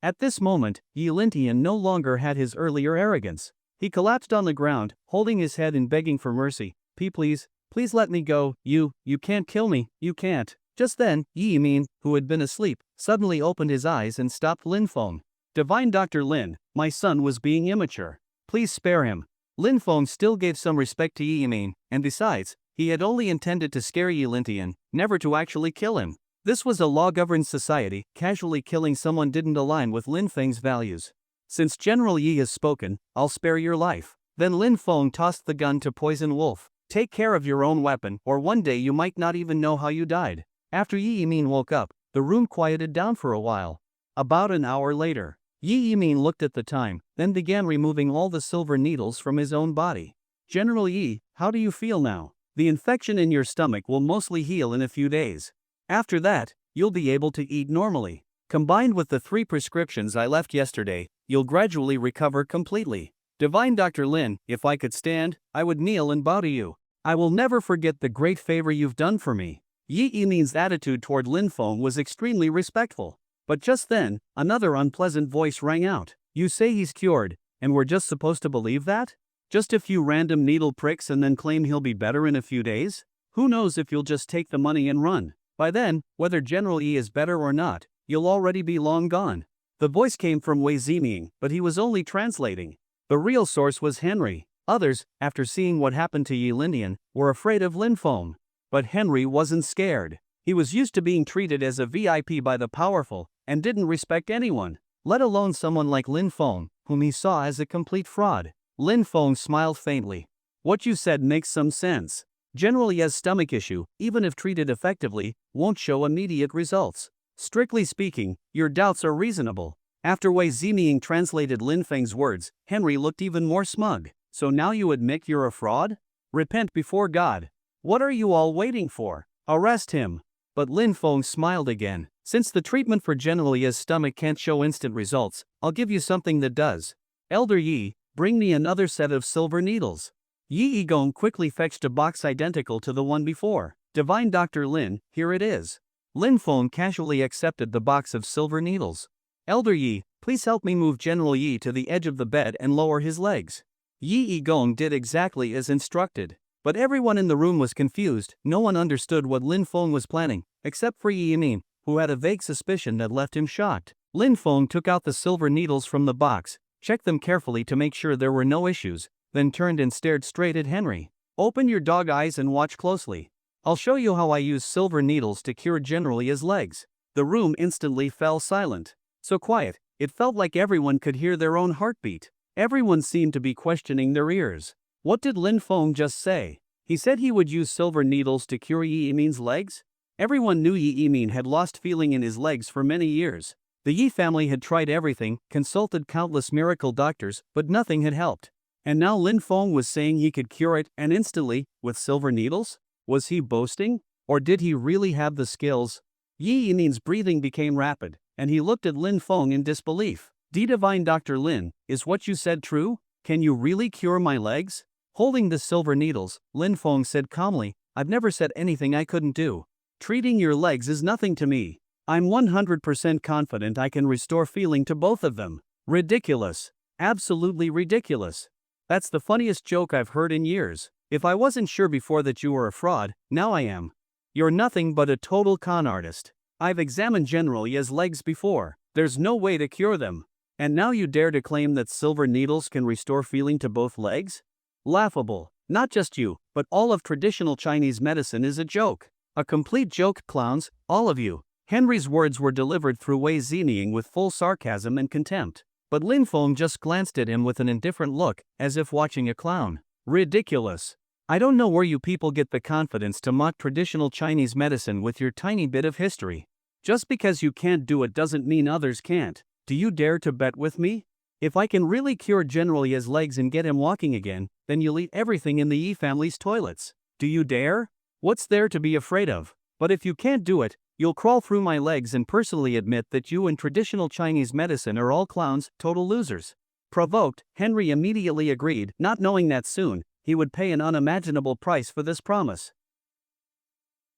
At this moment, Yilintian no longer had his earlier arrogance. He collapsed on the ground, holding his head and begging for mercy. Please let me go, you can't kill me, you can't. Just then, Yi Min, who had been asleep, suddenly opened his eyes and stopped Lin Feng. Divine Dr. Lin, my son was being immature. Please spare him. Lin Feng still gave some respect to Yi Min, and besides, he had only intended to scare Yilintian, never to actually kill him. This was a law-governed society. Casually killing someone didn't align with Lin Feng's values. Since General Yi has spoken, I'll spare your life. Then Lin Feng tossed the gun to Poison Wolf. Take care of your own weapon, or one day you might not even know how you died. After Yi Min woke up, the room quieted down for a while. About an hour later, Yi Min looked at the time, then began removing all the silver needles from his own body. General Yi, how do you feel now? The infection in your stomach will mostly heal in a few days. After that, you'll be able to eat normally. Combined with the 3 prescriptions I left yesterday, you'll gradually recover completely. Divine Dr. Lin, if I could stand, I would kneel and bow to you. I will never forget the great favor you've done for me. Yi Min's attitude toward Lin Feng was extremely respectful. But just then, another unpleasant voice rang out. You say he's cured, and we're just supposed to believe that? Just a few random needle pricks and then claim he'll be better in a few days? Who knows if you'll just take the money and run? By then, whether General Yi is better or not, you'll already be long gone. The voice came from Wei Ziming, but he was only translating. The real source was Henry. Others, after seeing what happened to Yilintian, were afraid of Lin Feng. But Henry wasn't scared. He was used to being treated as a VIP by the powerful, and didn't respect anyone, let alone someone like Lin Feng, whom he saw as a complete fraud. Lin Feng smiled faintly. What you said makes some sense. General Yi's stomach issue, even if treated effectively, won't show immediate results. Strictly speaking, your doubts are reasonable. After Wei Ziming translated Lin Feng's words, Henry looked even more smug. So now you admit you're a fraud? Repent before God. What are you all waiting for? Arrest him. But Lin Feng smiled again. Since the treatment for General Yi's stomach can't show instant results, I'll give you something that does. Elder Yi, bring me another set of silver needles. Yi Igong quickly fetched a box identical to the one before. Divine Dr. Lin, here it is. Lin Feng casually accepted the box of silver needles. Elder Yi, please help me move General Yi to the edge of the bed and lower his legs. Yi Igong did exactly as instructed. But everyone in the room was confused. No one understood what Lin Feng was planning, except for Yi Min, who had a vague suspicion that left him shocked. Lin Feng took out the silver needles from the box, checked them carefully to make sure there were no issues, then turned and stared straight at Henry. Open your dog eyes and watch closely. I'll show you how I use silver needles to cure General Yi's legs. The room instantly fell silent. So quiet, it felt like everyone could hear their own heartbeat. Everyone seemed to be questioning their ears. What did Lin Feng just say? He said he would use silver needles to cure Yi Min's legs? Everyone knew Yi Min had lost feeling in his legs for many years. The Yi family had tried everything, consulted countless miracle doctors, but nothing had helped. And now Lin Feng was saying he could cure it, and instantly, with silver needles? Was he boasting? Or did he really have the skills? Yi Min's breathing became rapid, and he looked at Lin Feng in disbelief. Divine Dr. Lin, is what you said true? Can you really cure my legs? Holding the silver needles, Lin Feng said calmly, I've never said anything I couldn't do. Treating your legs is nothing to me. I'm 100% confident I can restore feeling to both of them. Ridiculous. Absolutely ridiculous. That's the funniest joke I've heard in years. If I wasn't sure before that you were a fraud, now I am. You're nothing but a total con artist. I've examined General Yi's legs before. There's no way to cure them. And now you dare to claim that silver needles can restore feeling to both legs? Laughable. Not just you, but all of traditional Chinese medicine is a joke. A complete joke, clowns, all of you. Henry's words were delivered through Wei Zinying with full sarcasm and contempt. But Lin Feng just glanced at him with an indifferent look, as if watching a clown. Ridiculous. I don't know where you people get the confidence to mock traditional Chinese medicine with your tiny bit of history. Just because you can't do it doesn't mean others can't. Do you dare to bet with me? If I can really cure General Yi's legs and get him walking again, then you'll eat everything in the Yi family's toilets. Do you dare? What's there to be afraid of? But if you can't do it, you'll crawl through my legs and personally admit that you and traditional Chinese medicine are all clowns, total losers. Provoked, Henry immediately agreed, not knowing that soon, he would pay an unimaginable price for this promise.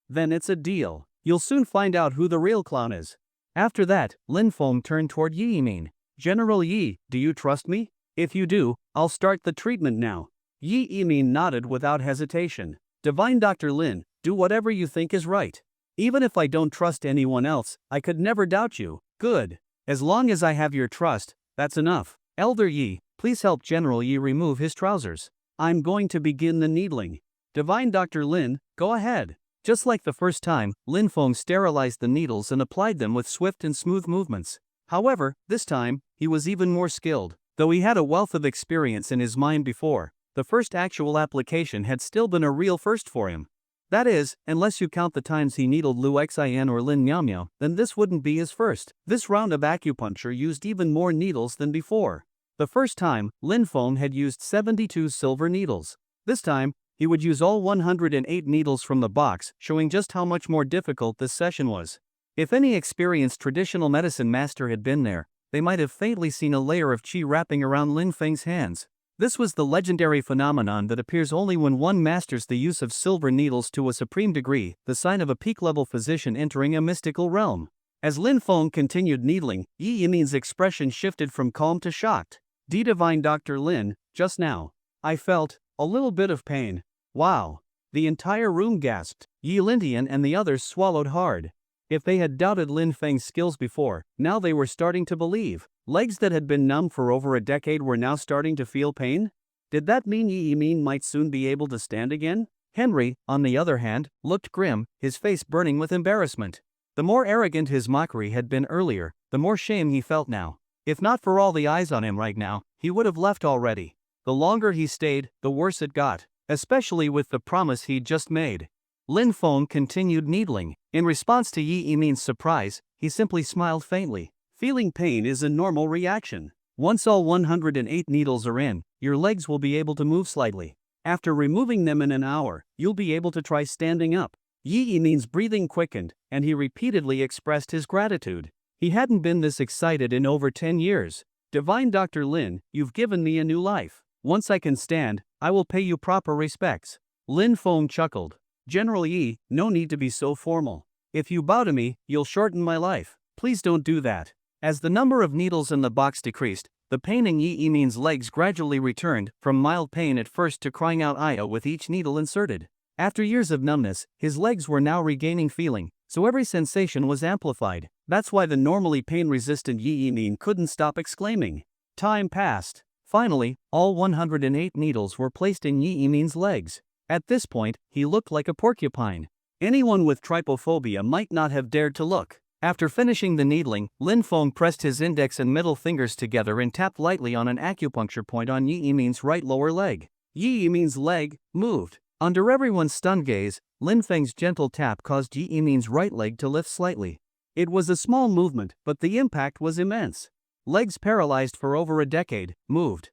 Then it's a deal. You'll soon find out who the real clown is. After that, Lin Feng turned toward Yi Yimin. General Yi, do you trust me? If you do, I'll start the treatment now. Yi Yimin nodded without hesitation. Divine Dr. Lin, do whatever you think is right. Even if I don't trust anyone else, I could never doubt you. Good. As long as I have your trust, that's enough. Elder Yi, please help General Yi remove his trousers. I'm going to begin the needling. Divine Dr. Lin, go ahead. Just like the first time, Lin Feng sterilized the needles and applied them with swift and smooth movements. However, this time, he was even more skilled. Though he had a wealth of experience in his mind before, the first actual application had still been a real first for him. That is, unless you count the times he needled Lu Xin or Lin Miao Miao, then this wouldn't be his first. This round of acupuncture used even more needles than before. The first time, Lin Feng had used 72 silver needles. This time, he would use all 108 needles from the box, showing just how much more difficult this session was. If any experienced traditional medicine master had been there, they might have faintly seen a layer of qi wrapping around Lin Feng's hands. This was the legendary phenomenon that appears only when one masters the use of silver needles to a supreme degree, the sign of a peak-level physician entering a mystical realm. As Lin Feng continued needling, Yi Yimin's expression shifted from calm to shocked. Divine Dr. Lin, just now, I felt a little bit of pain. Wow. The entire room gasped. Yi Lintian and the others swallowed hard. If they had doubted Lin Feng's skills before, now they were starting to believe. Legs that had been numb for over a decade were now starting to feel pain? Did that mean Yi Yimin might soon be able to stand again? Henry, on the other hand, looked grim, his face burning with embarrassment. The more arrogant his mockery had been earlier, the more shame he felt now. If not for all the eyes on him right now, he would have left already. The longer he stayed, the worse it got, especially with the promise he'd just made. Lin Feng continued needling. In response to Yi Yimin's surprise, he simply smiled faintly. Feeling pain is a normal reaction. Once all 108 needles are in, your legs will be able to move slightly. After removing them in an hour, you'll be able to try standing up. Yi Yimin's breathing quickened, and he repeatedly expressed his gratitude. He hadn't been this excited in over 10 years. Divine Dr. Lin, you've given me a new life. Once I can stand, I will pay you proper respects. Lin Feng chuckled. General Yi, no need to be so formal. If you bow to me, you'll shorten my life. Please don't do that. As the number of needles in the box decreased, the pain in Yi Yimin's legs gradually returned, from mild pain at first to crying out "Aya" with each needle inserted. After years of numbness, his legs were now regaining feeling, so every sensation was amplified. That's why the normally pain-resistant Yi Yimin couldn't stop exclaiming. Time passed. Finally, all 108 needles were placed in Yi Yimin's legs. At this point, he looked like a porcupine. Anyone with trypophobia might not have dared to look. After finishing the needling, Lin Feng pressed his index and middle fingers together and tapped lightly on an acupuncture point on Yi Yimin's right lower leg. Yi Yimin's leg moved. Under everyone's stunned gaze, Lin Feng's gentle tap caused Yi Yimin's right leg to lift slightly. It was a small movement, but the impact was immense. Legs paralyzed for over a decade, moved.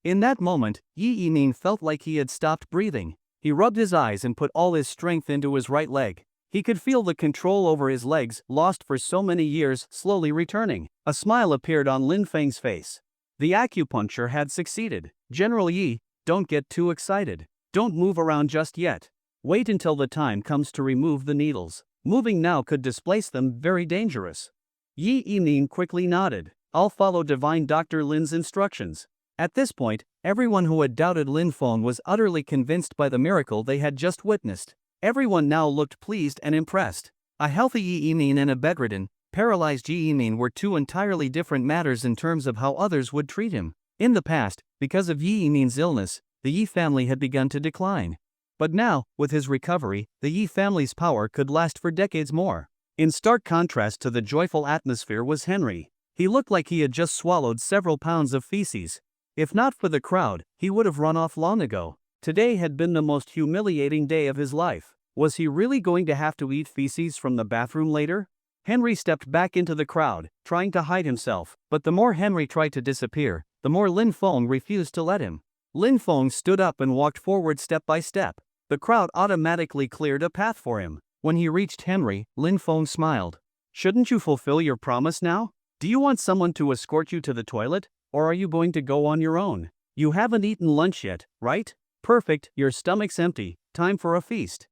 In that moment, Yi Yimin felt like he had stopped breathing. He rubbed his eyes and put all his strength into his right leg. He could feel the control over his legs, lost for so many years, slowly returning. A smile appeared on Lin Feng's face. The acupuncture had succeeded. General Yi, don't get too excited. Don't move around just yet. Wait until the time comes to remove the needles. Moving now could displace them, very dangerous. Yi Yimin quickly nodded. I'll follow Divine Dr. Lin's instructions. At this point, everyone who had doubted Lin Feng was utterly convinced by the miracle they had just witnessed. Everyone now looked pleased and impressed. A healthy Yi Yimin and a bedridden, paralyzed Yi Yimin were two entirely different matters in terms of how others would treat him. In the past, because of Yi Yimin's illness, the the Yi family had begun to decline. But now, with his recovery, the Yi family's power could last for decades more. In stark contrast to the joyful atmosphere was Henry. He looked like he had just swallowed several pounds of feces. If not for the crowd, he would have run off long ago. Today had been the most humiliating day of his life. Was he really going to have to eat feces from the bathroom later? Henry stepped back into the crowd, trying to hide himself, but the more Henry tried to disappear, the more Lin Feng refused to let him. Lin Feng stood up and walked forward step by step. The crowd automatically cleared a path for him. When he reached Henry, Lin Feng smiled. Shouldn't you fulfill your promise now? Do you want someone to escort you to the toilet, or are you going to go on your own? You haven't eaten lunch yet, right? Perfect, your stomach's empty, time for a feast.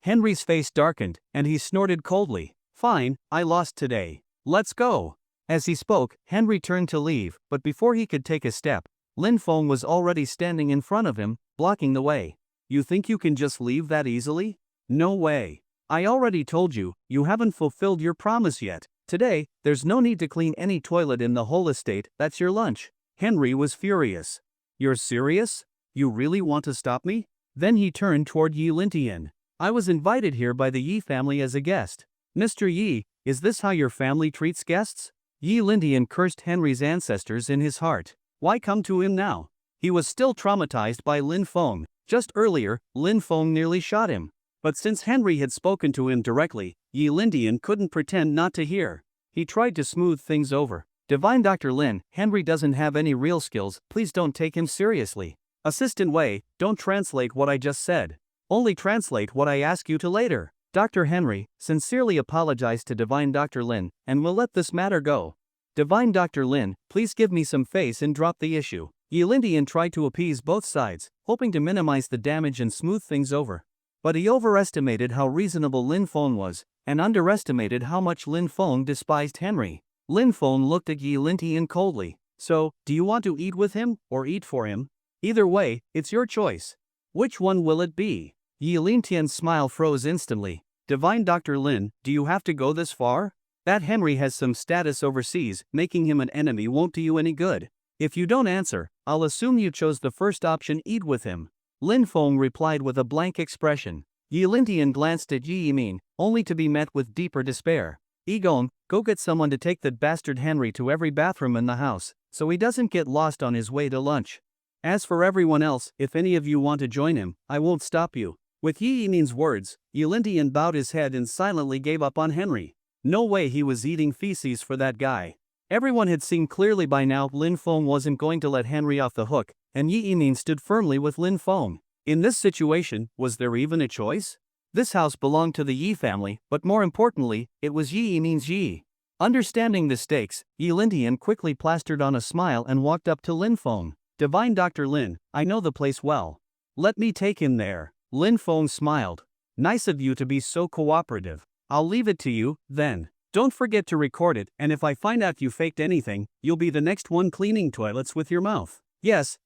Henry's face darkened, and he snorted coldly. Fine, I lost today. Let's go. As he spoke, Henry turned to leave, but before he could take a step, Lin Feng was already standing in front of him, blocking the way. You think you can just leave that easily? No way. I already told you, you haven't fulfilled your promise yet. Today, there's no need to clean any toilet in the whole estate, that's your lunch. Henry was furious. You're serious? You really want to stop me? Then he turned toward Yi Lintian. I was invited here by the Yi family as a guest. Mr. Yi, is this how your family treats guests? Yi Lintian cursed Henry's ancestors in his heart. Why come to him now? He was still traumatized by Lin Feng. Just earlier, Lin Feng nearly shot him. But since Henry had spoken to him directly, Yi Lintian couldn't pretend not to hear. He tried to smooth things over. Divine Dr. Lin, Henry doesn't have any real skills, please don't take him seriously. Assistant Wei, don't translate what I just said. Only translate what I ask you to later. Dr. Henry sincerely apologized to Divine Dr. Lin and will let this matter go. Divine Dr. Lin, please give me some face and drop the issue. Yi Lintian tried to appease both sides, hoping to minimize the damage and smooth things over. But he overestimated how reasonable Lin Feng was, and underestimated how much Lin Feng despised Henry. Lin Feng looked at Yi Lintian coldly. So, do you want to eat with him, or eat for him? Either way, it's your choice. Which one will it be? Yi Lintian's smile froze instantly. Divine Dr. Lin, do you have to go this far? That Henry has some status overseas, making him an enemy won't do you any good. If you don't answer, I'll assume you chose the first option, eat with him. Lin Feng replied with a blank expression. Yi Lintian glanced at Yi Yimin, only to be met with deeper despair. Egong, go get someone to take that bastard Henry to every bathroom in the house, so he doesn't get lost on his way to lunch. As for everyone else, if any of you want to join him, I won't stop you. With Yi Yimin's words, Yi Lintian bowed his head and silently gave up on Henry. No way he was eating feces for that guy. Everyone had seen clearly by now Lin Feng wasn't going to let Henry off the hook, and Yi Yimin stood firmly with Lin Feng. In this situation, was there even a choice? This house belonged to the Yi family, but more importantly, it was Yi Yimin's Yi. Understanding the stakes, Yi Lintian quickly plastered on a smile and walked up to Lin Feng. Divine Dr. Lin, I know the place well. Let me take him there. Lin Feng smiled. Nice of you to be so cooperative. I'll leave it to you, then. Don't forget to record it, and if I find out you faked anything, you'll be the next one cleaning toilets with your mouth. Yes,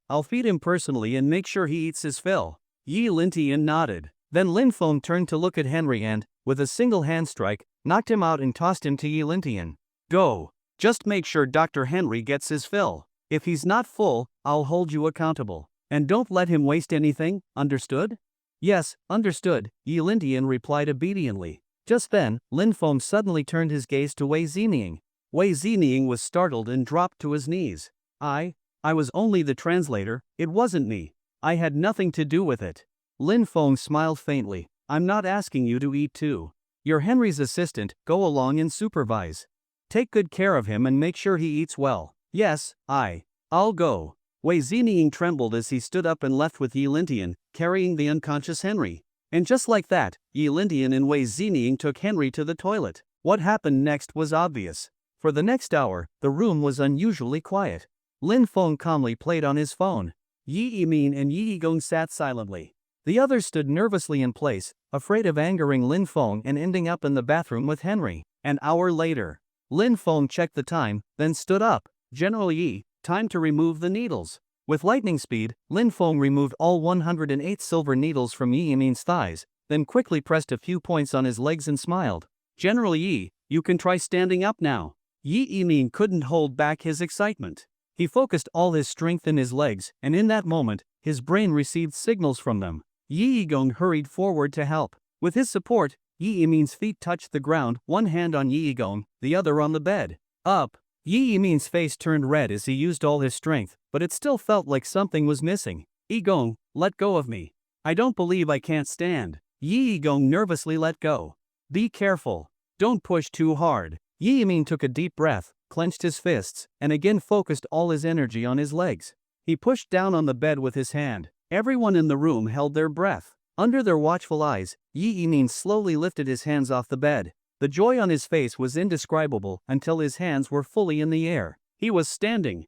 I'll feed him personally and make sure he eats his fill. Yi Lintian nodded. Then Lin Feng turned to look at Henry and, with a single hand strike, knocked him out and tossed him to Yi Lintian. Go. Just make sure Dr. Henry gets his fill. If he's not full, I'll hold you accountable. And don't let him waste anything, understood? Yes, understood, Yi Lintian replied obediently. Just then, Lin Feng suddenly turned his gaze to Wei Zining. Wei Zining was startled and dropped to his knees. I was only the translator, it wasn't me. I had nothing to do with it. Lin Feng smiled faintly. I'm not asking you to eat too. You're Henry's assistant, go along and supervise. Take good care of him and make sure he eats well. Yes, I'll go. Wei Zining trembled as he stood up and left with Yi Lintian, carrying the unconscious Henry. And just like that, Yi Lintian and Wei Zining took Henry to the toilet. What happened next was obvious. For the next hour, the room was unusually quiet. Lin Feng calmly played on his phone. Yi Yimin and Yi Yigong sat silently. The others stood nervously in place, afraid of angering Lin Feng and ending up in the bathroom with Henry. An hour later, Lin Feng checked the time, then stood up. General Yi, time to remove the needles. With lightning speed, Lin Feng removed all 108 silver needles from Yi Yimin's thighs, then quickly pressed a few points on his legs and smiled. General Yi, you can try standing up now. Yi Yimin couldn't hold back his excitement. He focused all his strength in his legs, and in that moment, his brain received signals from them. Yi Yigong hurried forward to help. With his support, Yi Yimin's feet touched the ground, one hand on Yi Yigong, the other on the bed. Up! Yi Yimin's face turned red as he used all his strength, but it still felt like something was missing. Yigong, let go of me. I don't believe I can't stand. Yi Yigong nervously let go. Be careful. Don't push too hard. Yi Yimin took a deep breath, clenched his fists, and again focused all his energy on his legs. He pushed down on the bed with his hand. Everyone in the room held their breath. Under their watchful eyes, Yi Yimin slowly lifted his hands off the bed. The joy on his face was indescribable until his hands were fully in the air. He was standing.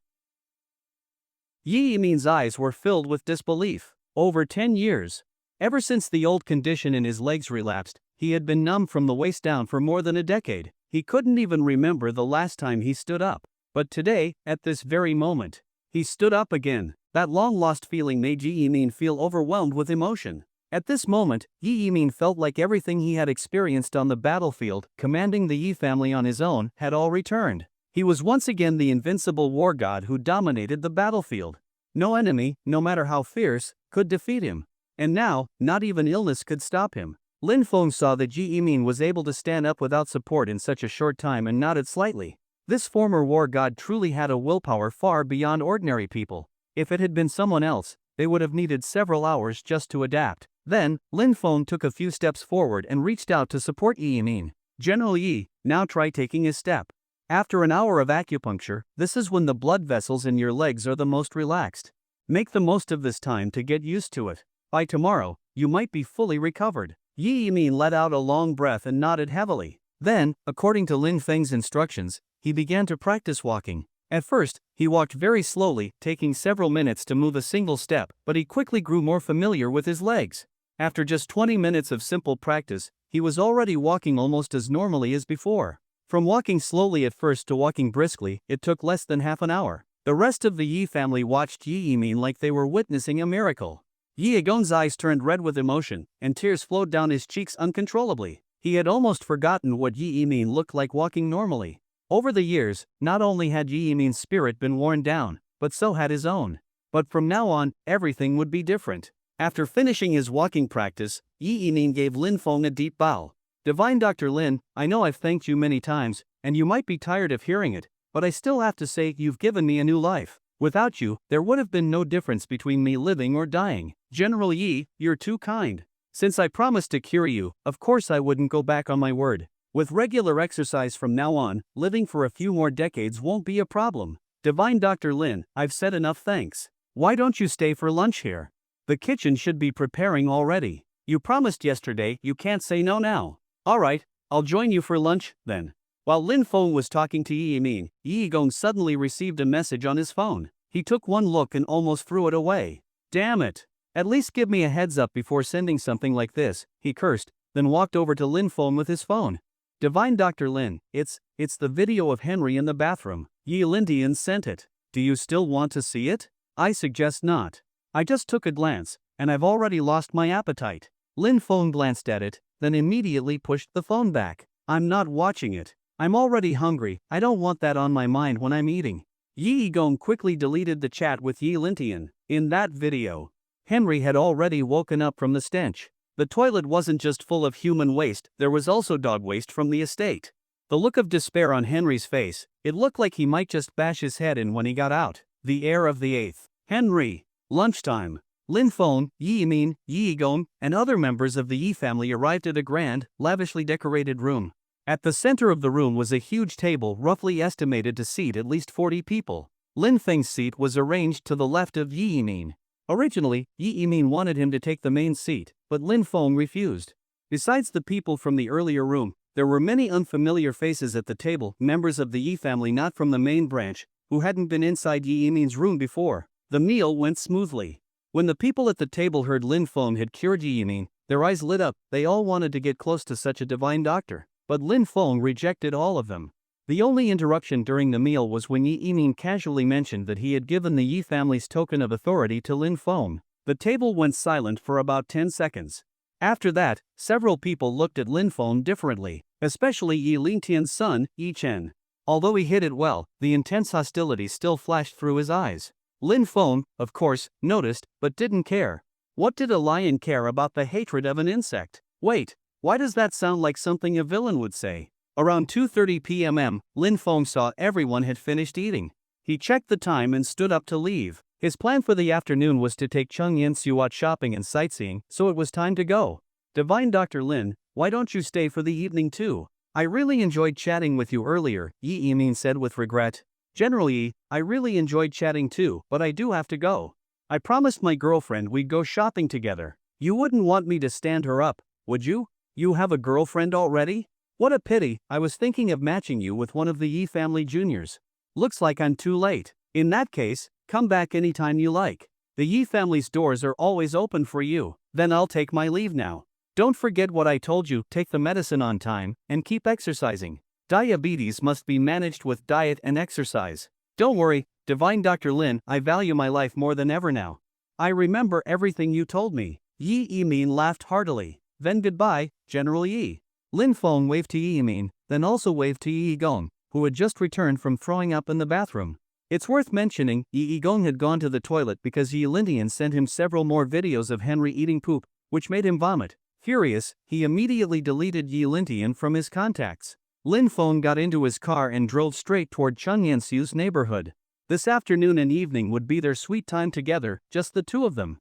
Yi Yimin's eyes were filled with disbelief. Over 10 years. Ever since the old condition in his legs relapsed, he had been numb from the waist down for more than a decade. He couldn't even remember the last time he stood up. But today, at this very moment, he stood up again. That long-lost feeling made Yi Yimin feel overwhelmed with emotion. At this moment, Yi Yimin felt like everything he had experienced on the battlefield, commanding the Yi family on his own, had all returned. He was once again the invincible war god who dominated the battlefield. No enemy, no matter how fierce, could defeat him. And now, not even illness could stop him. Lin Feng saw that Yi Yimin was able to stand up without support in such a short time and nodded slightly. This former war god truly had a willpower far beyond ordinary people. If it had been someone else, they would have needed several hours just to adapt. Then, Lin Feng took a few steps forward and reached out to support Yi Yimin. General Yi, now try taking a step. After an hour of acupuncture, this is when the blood vessels in your legs are the most relaxed. Make the most of this time to get used to it. By tomorrow, you might be fully recovered. Yi Yimin let out a long breath and nodded heavily. Then, according to Lin Feng's instructions, he began to practice walking. At first, he walked very slowly, taking several minutes to move a single step, but he quickly grew more familiar with his legs. After just 20 minutes of simple practice, he was already walking almost as normally as before. From walking slowly at first to walking briskly, it took less than half an hour. The rest of the Yi family watched Yi Yimin like they were witnessing a miracle. Yi Yigong's eyes turned red with emotion, and tears flowed down his cheeks uncontrollably. He had almost forgotten what Yi Yimin looked like walking normally. Over the years, not only had Yi Yimin's spirit been worn down, but so had his own. But from now on, everything would be different. After finishing his walking practice, Yi Yimin gave Lin Feng a deep bow. Divine Dr. Lin, I know I've thanked you many times, and you might be tired of hearing it, but I still have to say you've given me a new life. Without you, there would have been no difference between me living or dying. General Yi, you're too kind. Since I promised to cure you, of course I wouldn't go back on my word. With regular exercise from now on, living for a few more decades won't be a problem. Divine Dr. Lin, I've said enough thanks. Why don't you stay for lunch here? The kitchen should be preparing already. You promised yesterday, you can't say no now. Alright, I'll join you for lunch, then. While Lin Feng was talking to Yi Yimin, Yi Yigong suddenly received a message on his phone. He took one look and almost threw it away. Damn it! At least give me a heads up before sending something like this, he cursed, then walked over to Lin Feng with his phone. Divine Dr. Lin, it's the video of Henry in the bathroom. Yi Lindian sent it. Do you still want to see it? I suggest not. I just took a glance, and I've already lost my appetite. Lin Feng glanced at it, then immediately pushed the phone back. I'm not watching it. I'm already hungry, I don't want that on my mind when I'm eating. Yi Yigong quickly deleted the chat with Yi Lintian. In that video, Henry had already woken up from the stench. The toilet wasn't just full of human waste, there was also dog waste from the estate. The look of despair on Henry's face, it looked like he might just bash his head in when he got out. The heir of the 8th. Henry. Lunchtime. Lin Feng, Yi Yimin, Yi Yigong, and other members of the Yi family arrived at a grand, lavishly decorated room. At the center of the room was a huge table roughly estimated to seat at least 40 people. Lin Feng's seat was arranged to the left of Yi Yimin. Originally, Yi Yimin wanted him to take the main seat, but Lin Feng refused. Besides the people from the earlier room, there were many unfamiliar faces at the table, members of the Yi family not from the main branch, who hadn't been inside Yi Yimin's room before. The meal went smoothly. When the people at the table heard Lin Feng had cured Yi Yimin, their eyes lit up. They all wanted to get close to such a divine doctor. But Lin Feng rejected all of them. The only interruption during the meal was when Yi Yimin casually mentioned that he had given the Yi family's token of authority to Lin Feng. The table went silent for about 10 seconds. After that, several people looked at Lin Feng differently, especially Yi Lingtian's son, Yi Chen. Although he hid it well, the intense hostility still flashed through his eyes. Lin Feng, of course, noticed, but didn't care. What did a lion care about the hatred of an insect? Wait, why does that sound like something a villain would say? Around 2:30 p.m., Lin Feng saw everyone had finished eating. He checked the time and stood up to leave. His plan for the afternoon was to take Chung Yin-su out shopping and sightseeing, so it was time to go. Divine Dr. Lin, why don't you stay for the evening too? I really enjoyed chatting with you earlier, Yi Yimin said with regret. Generally, I really enjoyed chatting too, but I do have to go. I promised my girlfriend we'd go shopping together. You wouldn't want me to stand her up, would you? You have a girlfriend already? What a pity, I was thinking of matching you with one of the Yi family juniors. Looks like I'm too late. In that case, come back anytime you like. The Yi family's doors are always open for you. Then I'll take my leave now. Don't forget what I told you, take the medicine on time, and keep exercising. Diabetes must be managed with diet and exercise. Don't worry, Divine Dr. Lin, I value my life more than ever now. I remember everything you told me. Yi Yimin laughed heartily. Then goodbye, General Yi. Lin Feng waved to Yi Yimin, then also waved to Yi Gong, who had just returned from throwing up in the bathroom. It's worth mentioning, Yi Gong had gone to the toilet because Yi Lindian sent him several more videos of Henry eating poop, which made him vomit. Furious, he immediately deleted Yi Lindian from his contacts. Lin Feng got into his car and drove straight toward Chung Yen-su's neighborhood. This afternoon and evening would be their sweet time together, just the two of them.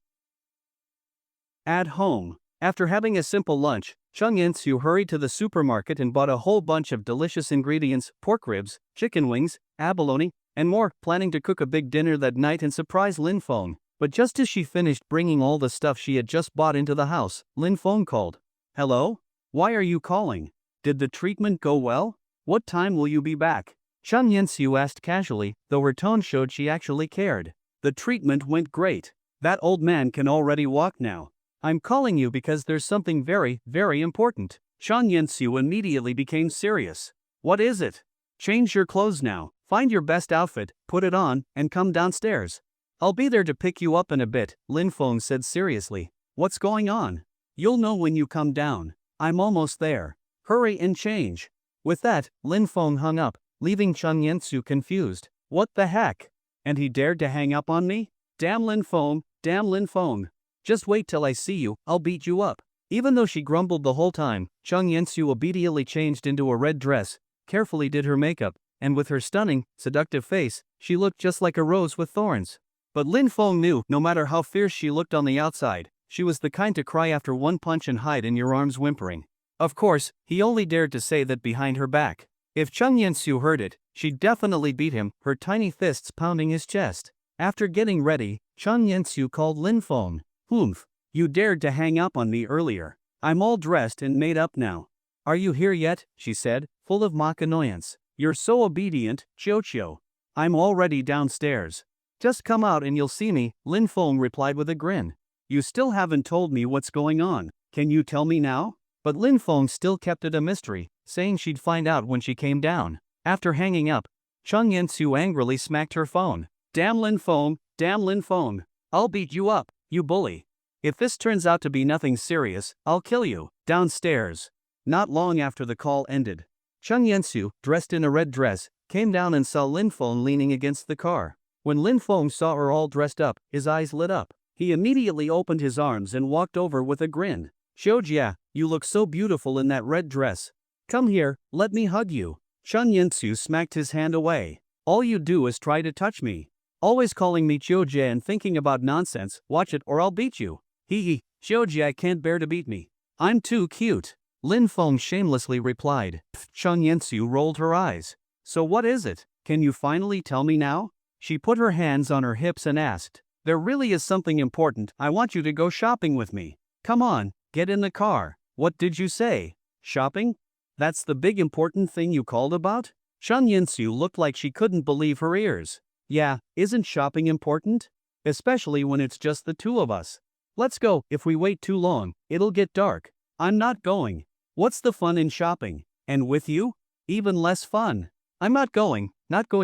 At home. After having a simple lunch, Chung Yen-su hurried to the supermarket and bought a whole bunch of delicious ingredients, pork ribs, chicken wings, abalone, and more, planning to cook a big dinner that night and surprise Lin Feng. But just as she finished bringing all the stuff she had just bought into the house, Lin Feng called. Hello? Why are you calling? Did the treatment go well? What time will you be back? Chung Yen-su asked casually, though her tone showed she actually cared. The treatment went great. That old man can already walk now. I'm calling you because there's something very, very important. Chung Yen-su immediately became serious. What is it? Change your clothes now, find your best outfit, put it on, and come downstairs. I'll be there to pick you up in a bit, Lin Feng said seriously. What's going on? You'll know when you come down. I'm almost there. Hurry and change. With that, Lin Feng hung up, leaving Chung Yen-su confused. What the heck? And he dared to hang up on me? Damn Lin Feng, damn Lin Feng. Just wait till I see you, I'll beat you up. Even though she grumbled the whole time, Chung Yen-su obediently changed into a red dress, carefully did her makeup, and with her stunning, seductive face, she looked just like a rose with thorns. But Lin Feng knew, no matter how fierce she looked on the outside, she was the kind to cry after one punch and hide in your arms whimpering. Of course, he only dared to say that behind her back. If Chung Yen-su heard it, she'd definitely beat him, her tiny fists pounding his chest. After getting ready, Chung Yen-su called Lin Feng. Humph, you dared to hang up on me earlier. I'm all dressed and made up now. Are you here yet? She said, full of mock annoyance. You're so obedient, Chiu-chiu. I'm already downstairs. Just come out and you'll see me, Lin Feng replied with a grin. You still haven't told me what's going on. Can you tell me now? But Lin Feng still kept it a mystery, saying she'd find out when she came down. After hanging up, Chung Yen-su angrily smacked her phone. Damn Lin Feng, damn Lin Feng. I'll beat you up, you bully. If this turns out to be nothing serious, I'll kill you. Downstairs. Not long after the call ended, Chung Yen-su, dressed in a red dress, came down and saw Lin Feng leaning against the car. When Lin Feng saw her all dressed up, his eyes lit up. He immediately opened his arms and walked over with a grin. Xiujia, you look so beautiful in that red dress. Come here, let me hug you. Chung Yen-su smacked his hand away. All you do is try to touch me. Always calling me Xiujia and thinking about nonsense, watch it or I'll beat you. Hee, Xiujia can't bear to beat me. I'm too cute. Lin Feng shamelessly replied. Chung Yen-su rolled her eyes. So what is it? Can you finally tell me now? She put her hands on her hips and asked. There really is something important. I want you to go shopping with me. Come on, get in the car. What did you say? Shopping? That's the big important thing you called about? Chung Yen-su looked like she couldn't believe her ears. Yeah, isn't shopping important? Especially when it's just the two of us. Let's go, if we wait too long, it'll get dark. I'm not going. What's the fun in shopping? And with you? Even less fun. I'm not going.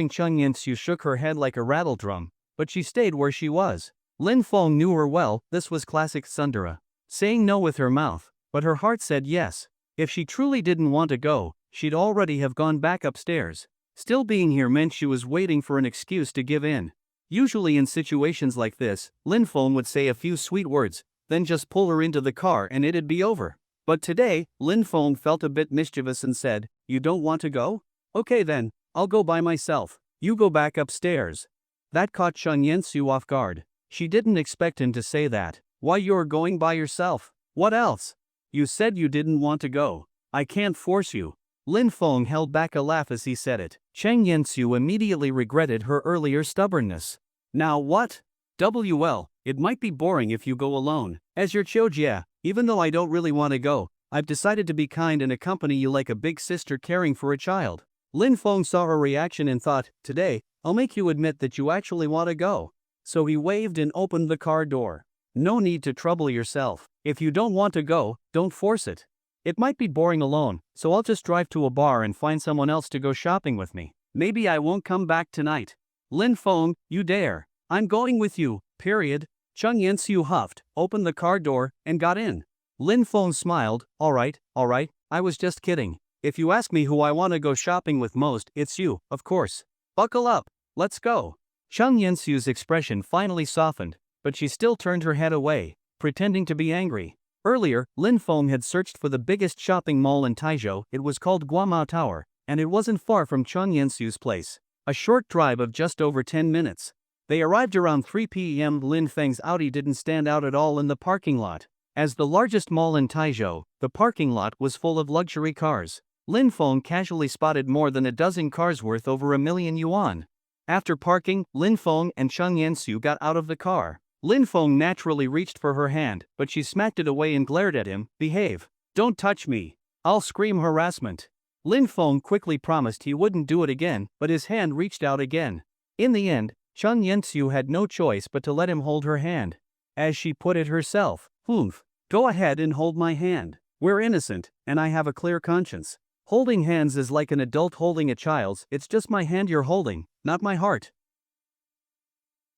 Chung Yen-su shook her head like a rattle drum, but she stayed where she was. Lin Feng knew her well, this was classic tsundere. Saying no with her mouth, but her heart said yes. If she truly didn't want to go, she'd already have gone back upstairs. Still being here meant she was waiting for an excuse to give in. Usually in situations like this, Lin Feng would say a few sweet words, then just pull her into the car and it'd be over. But today, Lin Feng felt a bit mischievous and said, "You don't want to go? Okay then, I'll go by myself. You go back upstairs." That caught Cheng Yansu off guard. She didn't expect him to say that. "Why, you're going by yourself? What else? You said you didn't want to go. I can't force you." Lin Feng held back a laugh as he said it. Cheng Yansu immediately regretted her earlier stubbornness. "Now what? Well, it might be boring if you go alone. As your Chiojia, even though I don't really want to go, I've decided to be kind and accompany you like a big sister caring for a child." Lin Feng saw her reaction and thought, "Today, I'll make you admit that you actually want to go." So he waved and opened the car door. "No need to trouble yourself. If you don't want to go, don't force it. It might be boring alone, so I'll just drive to a bar and find someone else to go shopping with me. Maybe I won't come back tonight." "Lin Feng, you dare. I'm going with you, period." Cheng Yansu huffed, opened the car door, and got in. Lin Feng smiled. All right, I was just kidding. If you ask me who I want to go shopping with most, it's you, of course. Buckle up, let's go." Cheng Yansu's expression finally softened, but she still turned her head away, pretending to be angry. Earlier, Lin Feng had searched for the biggest shopping mall in Taizhou. It was called Guamao Tower, and it wasn't far from Cheng Yansu's place. A short drive of just over 10 minutes. They arrived around 3 p.m. Lin Feng's Audi didn't stand out at all in the parking lot. As the largest mall in Taizhou, the parking lot was full of luxury cars. Lin Feng casually spotted more than a dozen cars worth over 1,000,000 yuan. After parking, Lin Feng and Cheng Yansu got out of the car. Lin Feng naturally reached for her hand, but she smacked it away and glared at him. "Behave. Don't touch me. I'll scream harassment." Lin Feng quickly promised he wouldn't do it again, but his hand reached out again. In the end, Cheng Yansu had no choice but to let him hold her hand. As she put it herself, "Humph. Go ahead and hold my hand. We're innocent, and I have a clear conscience. Holding hands is like an adult holding a child's. It's just my hand you're holding, not my heart."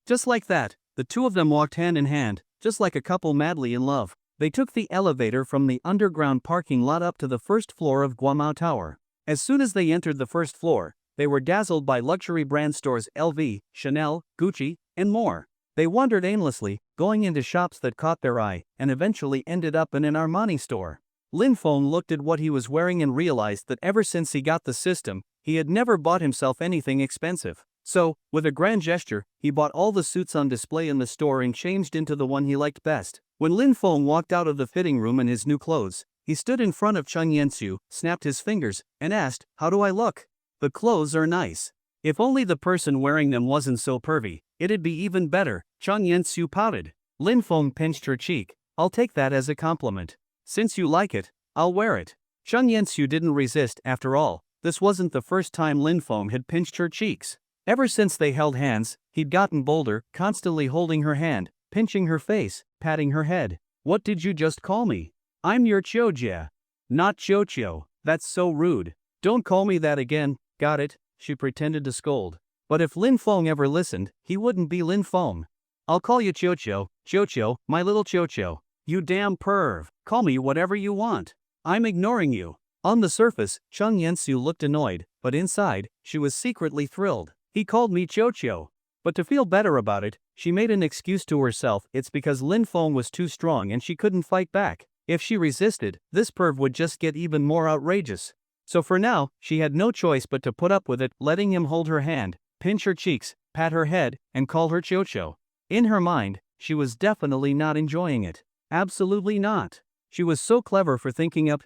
Just like that, the two of them walked hand in hand, just like a couple madly in love. They took the elevator from the underground parking lot up to the first floor of Guamao Tower. As soon as they entered the first floor, they were dazzled by luxury brand stores LV, Chanel, Gucci, and more. They wandered aimlessly, going into shops that caught their eye, and eventually ended up in an Armani store. Lin Feng looked at what he was wearing and realized that ever since he got the system, he had never bought himself anything expensive. So, with a grand gesture, he bought all the suits on display in the store and changed into the one he liked best. When Lin Feng walked out of the fitting room in his new clothes, he stood in front of Cheng Yansu, snapped his fingers, and asked, "How do I look?" "The clothes are nice. If only the person wearing them wasn't so pervy, it'd be even better." Cheng Yansu pouted. Lin Feng pinched her cheek. "I'll take that as a compliment. Since you like it, I'll wear it." Cheng Yansu didn't resist. After all, this wasn't the first time Lin Feng had pinched her cheeks. Ever since they held hands, he'd gotten bolder, constantly holding her hand, pinching her face, patting her head. "What did you just call me? I'm your Chiojia. Not Chocho. That's so rude. Don't call me that again, got it?" she pretended to scold. But if Lin Feng ever listened, he wouldn't be Lin Feng. "I'll call you Chocho, my little Chocho. You damn perv. Call me whatever you want. I'm ignoring you." On the surface, Cheng Yansu looked annoyed, but inside, she was secretly thrilled. He called me Chocho. But to feel better about it, she made an excuse to herself. It's because Lin Feng was too strong and she couldn't fight back. If she resisted, this perv would just get even more outrageous. So for now, she had no choice but to put up with it, letting him hold her hand, pinch her cheeks, pat her head, and call her Chocho. In her mind, she was definitely not enjoying it. Absolutely not. She was so clever for thinking up,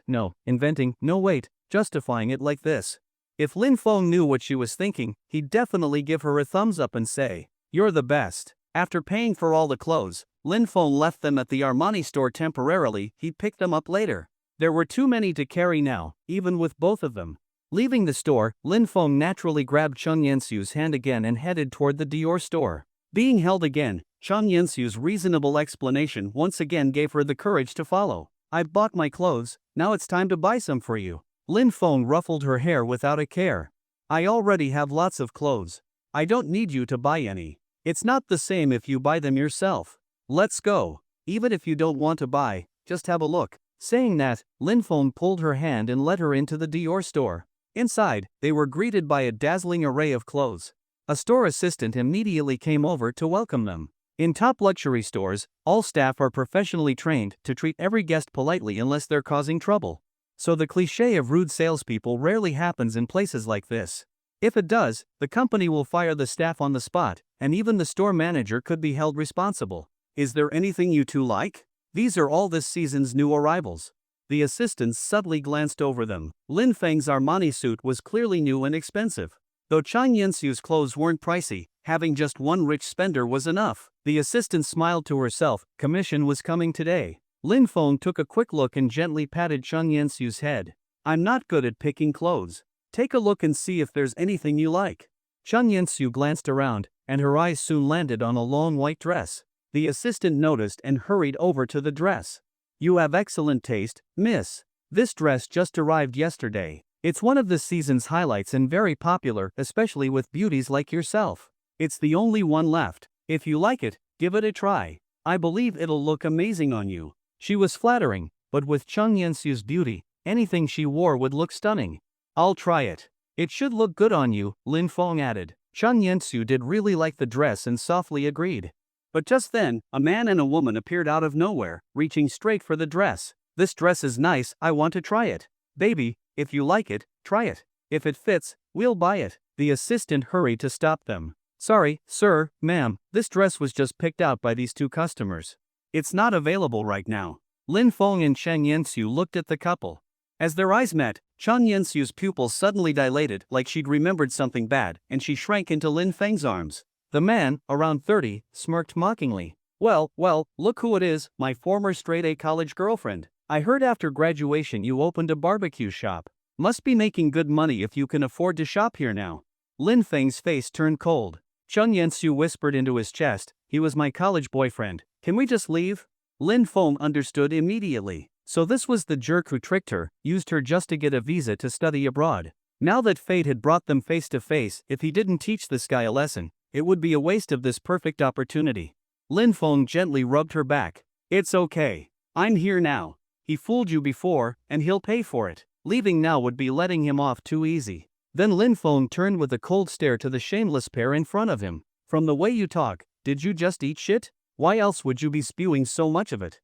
justifying it like this. If Lin Feng knew what she was thinking, he'd definitely give her a thumbs up and say, "You're the best." After paying for all the clothes, Lin Feng left them at the Armani store temporarily. He'd pick them up later. There were too many to carry now, even with both of them. Leaving the store, Lin Feng naturally grabbed Cheng Yansu's hand again and headed toward the Dior store. Being held again, Cheng Yansu's reasonable explanation once again gave her the courage to follow. "I've bought my clothes, now it's time to buy some for you." Lin Feng ruffled her hair without a care. "I already have lots of clothes. I don't need you to buy any. It's not the same if you buy them yourself. Let's go. Even if you don't want to buy, just have a look." Saying that, Lin Feng pulled her hand and led her into the Dior store. Inside, they were greeted by a dazzling array of clothes. A store assistant immediately came over to welcome them. In top luxury stores, all staff are professionally trained to treat every guest politely unless they're causing trouble. So the cliché of rude salespeople rarely happens in places like this. If it does, the company will fire the staff on the spot, and even the store manager could be held responsible. Is there anything you two like? These are all this season's new arrivals. The assistants subtly glanced over them. Lin Feng's Armani suit was clearly new and expensive. Though Chang Yensu's clothes weren't pricey, having just one rich spender was enough. The assistant smiled to herself, commission was coming today. Lin Feng took a quick look and gently patted Chang Yensu's head. I'm not good at picking clothes. Take a look and see if there's anything you like. Chang Yensu glanced around, and her eyes soon landed on a long white dress. The assistant noticed and hurried over to the dress. You have excellent taste, miss. This dress just arrived yesterday. It's one of this season's highlights and very popular, especially with beauties like yourself. It's the only one left. If you like it, give it a try. I believe it'll look amazing on you. She was flattering, but with Chang Yensu's beauty, anything she wore would look stunning. I'll try it. It should look good on you, Lin Feng added. Chang Yensu did really like the dress and softly agreed. But just then, a man and a woman appeared out of nowhere, reaching straight for the dress. This dress is nice, I want to try it. Baby, if you like it, try it. If it fits, we'll buy it. The assistant hurried to stop them. Sorry, sir, ma'am, this dress was just picked out by these two customers. It's not available right now. Lin Feng and Chang Yensu looked at the couple. As their eyes met, Chang Yensu's pupils suddenly dilated like she'd remembered something bad, and she shrank into Lin Feng's arms. The man, around 30, smirked mockingly. Well, look who it is, my former straight-A college girlfriend. I heard after graduation you opened a barbecue shop. Must be making good money if you can afford to shop here now. Lin Feng's face turned cold. Chang Yensu whispered into his chest, he was my college boyfriend. Can we just leave? Lin Feng understood immediately. So this was the jerk who tricked her, used her just to get a visa to study abroad. Now that fate had brought them face to face, if he didn't teach this guy a lesson, it would be a waste of this perfect opportunity. Lin Feng gently rubbed her back. It's okay. I'm here now. He fooled you before, and he'll pay for it. Leaving now would be letting him off too easy. Then Lin Feng turned with a cold stare to the shameless pair in front of him. From the way you talk, did you just eat shit? Why else would you be spewing so much of it?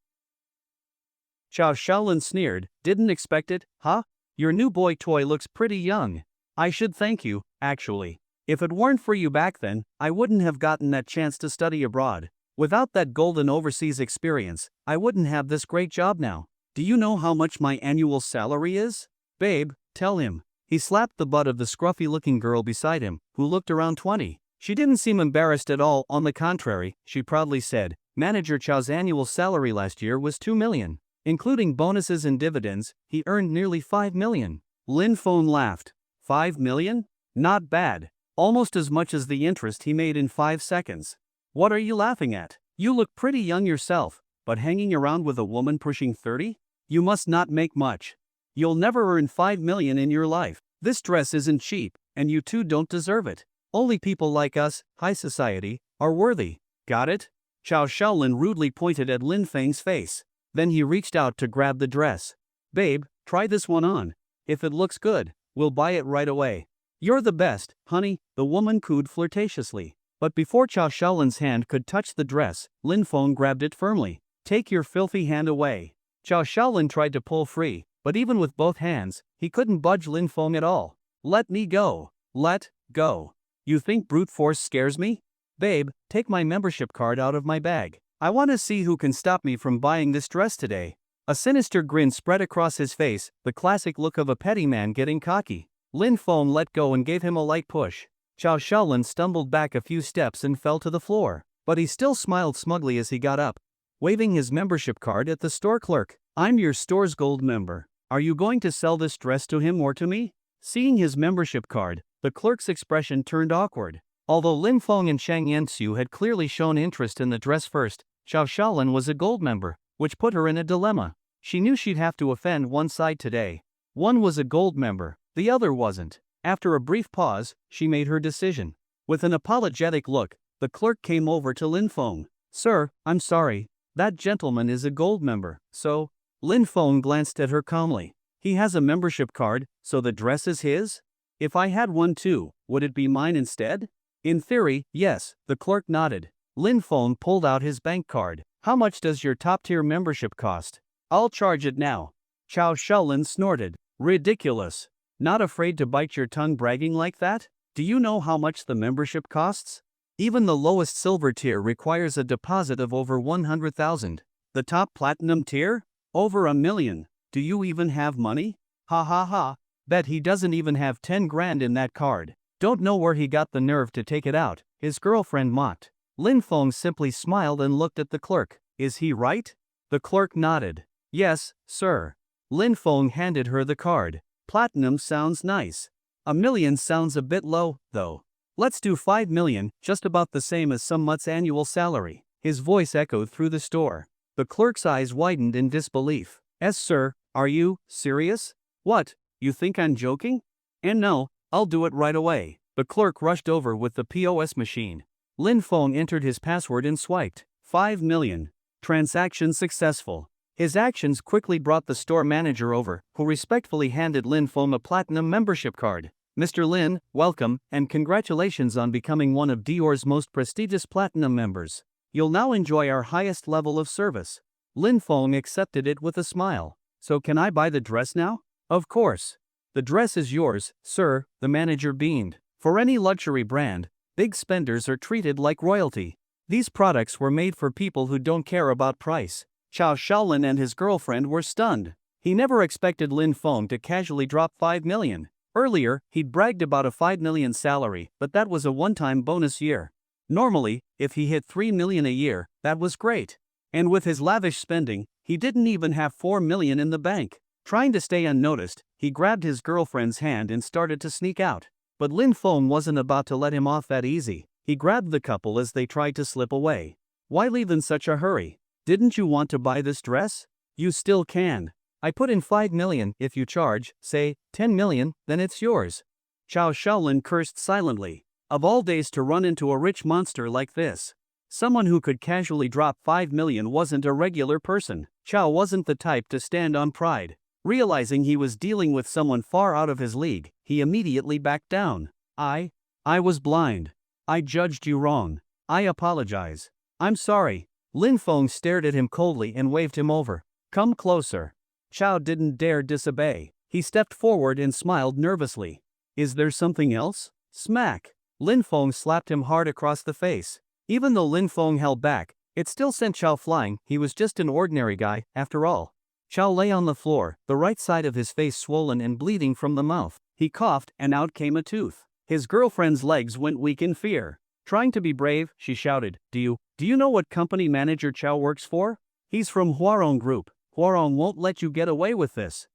Chao Shaolin sneered, didn't expect it, huh? Your new boy toy looks pretty young. I should thank you, actually. If it weren't for you back then, I wouldn't have gotten that chance to study abroad. Without that golden overseas experience, I wouldn't have this great job now. Do you know how much my annual salary is? Babe, tell him. He slapped the butt of the scruffy-looking girl beside him, who looked around 20. She didn't seem embarrassed at all, on the contrary, she proudly said, Manager Chao's annual salary last year was 2 million. Including bonuses and dividends, he earned nearly 5 million. Lin Feng laughed. 5 million? Not bad. Almost as much as the interest he made in 5 seconds. What are you laughing at? You look pretty young yourself, but hanging around with a woman pushing 30? You must not make much. You'll never earn 5 million in your life. This dress isn't cheap, and you two don't deserve it. Only people like us, high society, are worthy. Got it? Chao Shaolin rudely pointed at Lin Feng's face. Then he reached out to grab the dress. Babe, try this one on. If it looks good, we'll buy it right away. You're the best, honey, the woman cooed flirtatiously. But before Chao Shaolin's hand could touch the dress, Lin Feng grabbed it firmly. Take your filthy hand away. Chao Shaolin tried to pull free, but even with both hands, he couldn't budge Lin Feng at all. Let me go. Let go. You think brute force scares me? Babe, take my membership card out of my bag. I want to see who can stop me from buying this dress today. A sinister grin spread across his face, the classic look of a petty man getting cocky. Lin Feng let go and gave him a light push. Chao Shaolin stumbled back a few steps and fell to the floor, but he still smiled smugly as he got up, waving his membership card at the store clerk. I'm your store's gold member. Are you going to sell this dress to him or to me? Seeing his membership card, the clerk's expression turned awkward. Although Lin Feng and Chang Yensu had clearly shown interest in the dress first, Chao Shaolin was a gold member, which put her in a dilemma. She knew she'd have to offend one side today. One was a gold member, the other wasn't. After a brief pause, she made her decision. With an apologetic look, the clerk came over to Lin Feng. Sir, I'm sorry. That gentleman is a gold member, so… Lin Feng glanced at her calmly. He has a membership card, so the dress is his? If I had one too, would it be mine instead? In theory, yes, the clerk nodded. Lin Feng pulled out his bank card. How much does your top-tier membership cost? I'll charge it now. Chow Shaolin snorted. Ridiculous. Not afraid to bite your tongue bragging like that? Do you know how much the membership costs? Even the lowest silver tier requires a deposit of over 100,000. The top platinum tier? Over 1 million. Do you even have money? Ha ha ha. Bet he doesn't even have 10 grand in that card. Don't know where he got the nerve to take it out, his girlfriend mocked. Lin Feng simply smiled and looked at the clerk. Is he right? The clerk nodded. Yes, sir. Lin Feng handed her the card. Platinum sounds nice. 1 million sounds a bit low, though. Let's do 5 million, just about the same as some month's annual salary. His voice echoed through the store. The clerk's eyes widened in disbelief. Yes, sir, are you serious? What, you think I'm joking? And no, I'll do it right away. The clerk rushed over with the POS machine. Lin Feng entered his password and swiped. 5 million. Transaction successful. His actions quickly brought the store manager over, who respectfully handed Lin Feng a platinum membership card. Mr. Lin, welcome, and congratulations on becoming one of Dior's most prestigious platinum members. You'll now enjoy our highest level of service. Lin Feng accepted it with a smile. So can I buy the dress now? Of course. The dress is yours, sir, the manager beamed. For any luxury brand, big spenders are treated like royalty. These products were made for people who don't care about price. Chow Shaolin and his girlfriend were stunned. He never expected Lin Feng to casually drop 5 million. Earlier, he'd bragged about a 5 million salary, but that was a one-time bonus year. Normally, if he hit 3 million a year, that was great. And with his lavish spending, he didn't even have 4 million in the bank. Trying to stay unnoticed, he grabbed his girlfriend's hand and started to sneak out. But Lin Feng wasn't about to let him off that easy. He grabbed the couple as they tried to slip away. Why leave in such a hurry? Didn't you want to buy this dress? You still can. I put in 5 million. If you charge, say, 10 million, then it's yours. Chow Shaolin cursed silently. Of all days to run into a rich monster like this. Someone who could casually drop 5 million wasn't a regular person. Chow wasn't the type to stand on pride. Realizing he was dealing with someone far out of his league, he immediately backed down. I was blind. I judged you wrong. I apologize. I'm sorry. Lin Feng stared at him coldly and waved him over. Come closer. Chow didn't dare disobey. He stepped forward and smiled nervously. Is there something else? Smack. Lin Feng slapped him hard across the face. Even though Lin Feng held back, it still sent Chow flying. He was just an ordinary guy, after all. Chow lay on the floor, the right side of his face swollen and bleeding from the mouth. He coughed, and out came a tooth. His girlfriend's legs went weak in fear. Trying to be brave, she shouted, Do you know what company manager Chow works for? He's from Huarong Group. Huarong won't let you get away with this.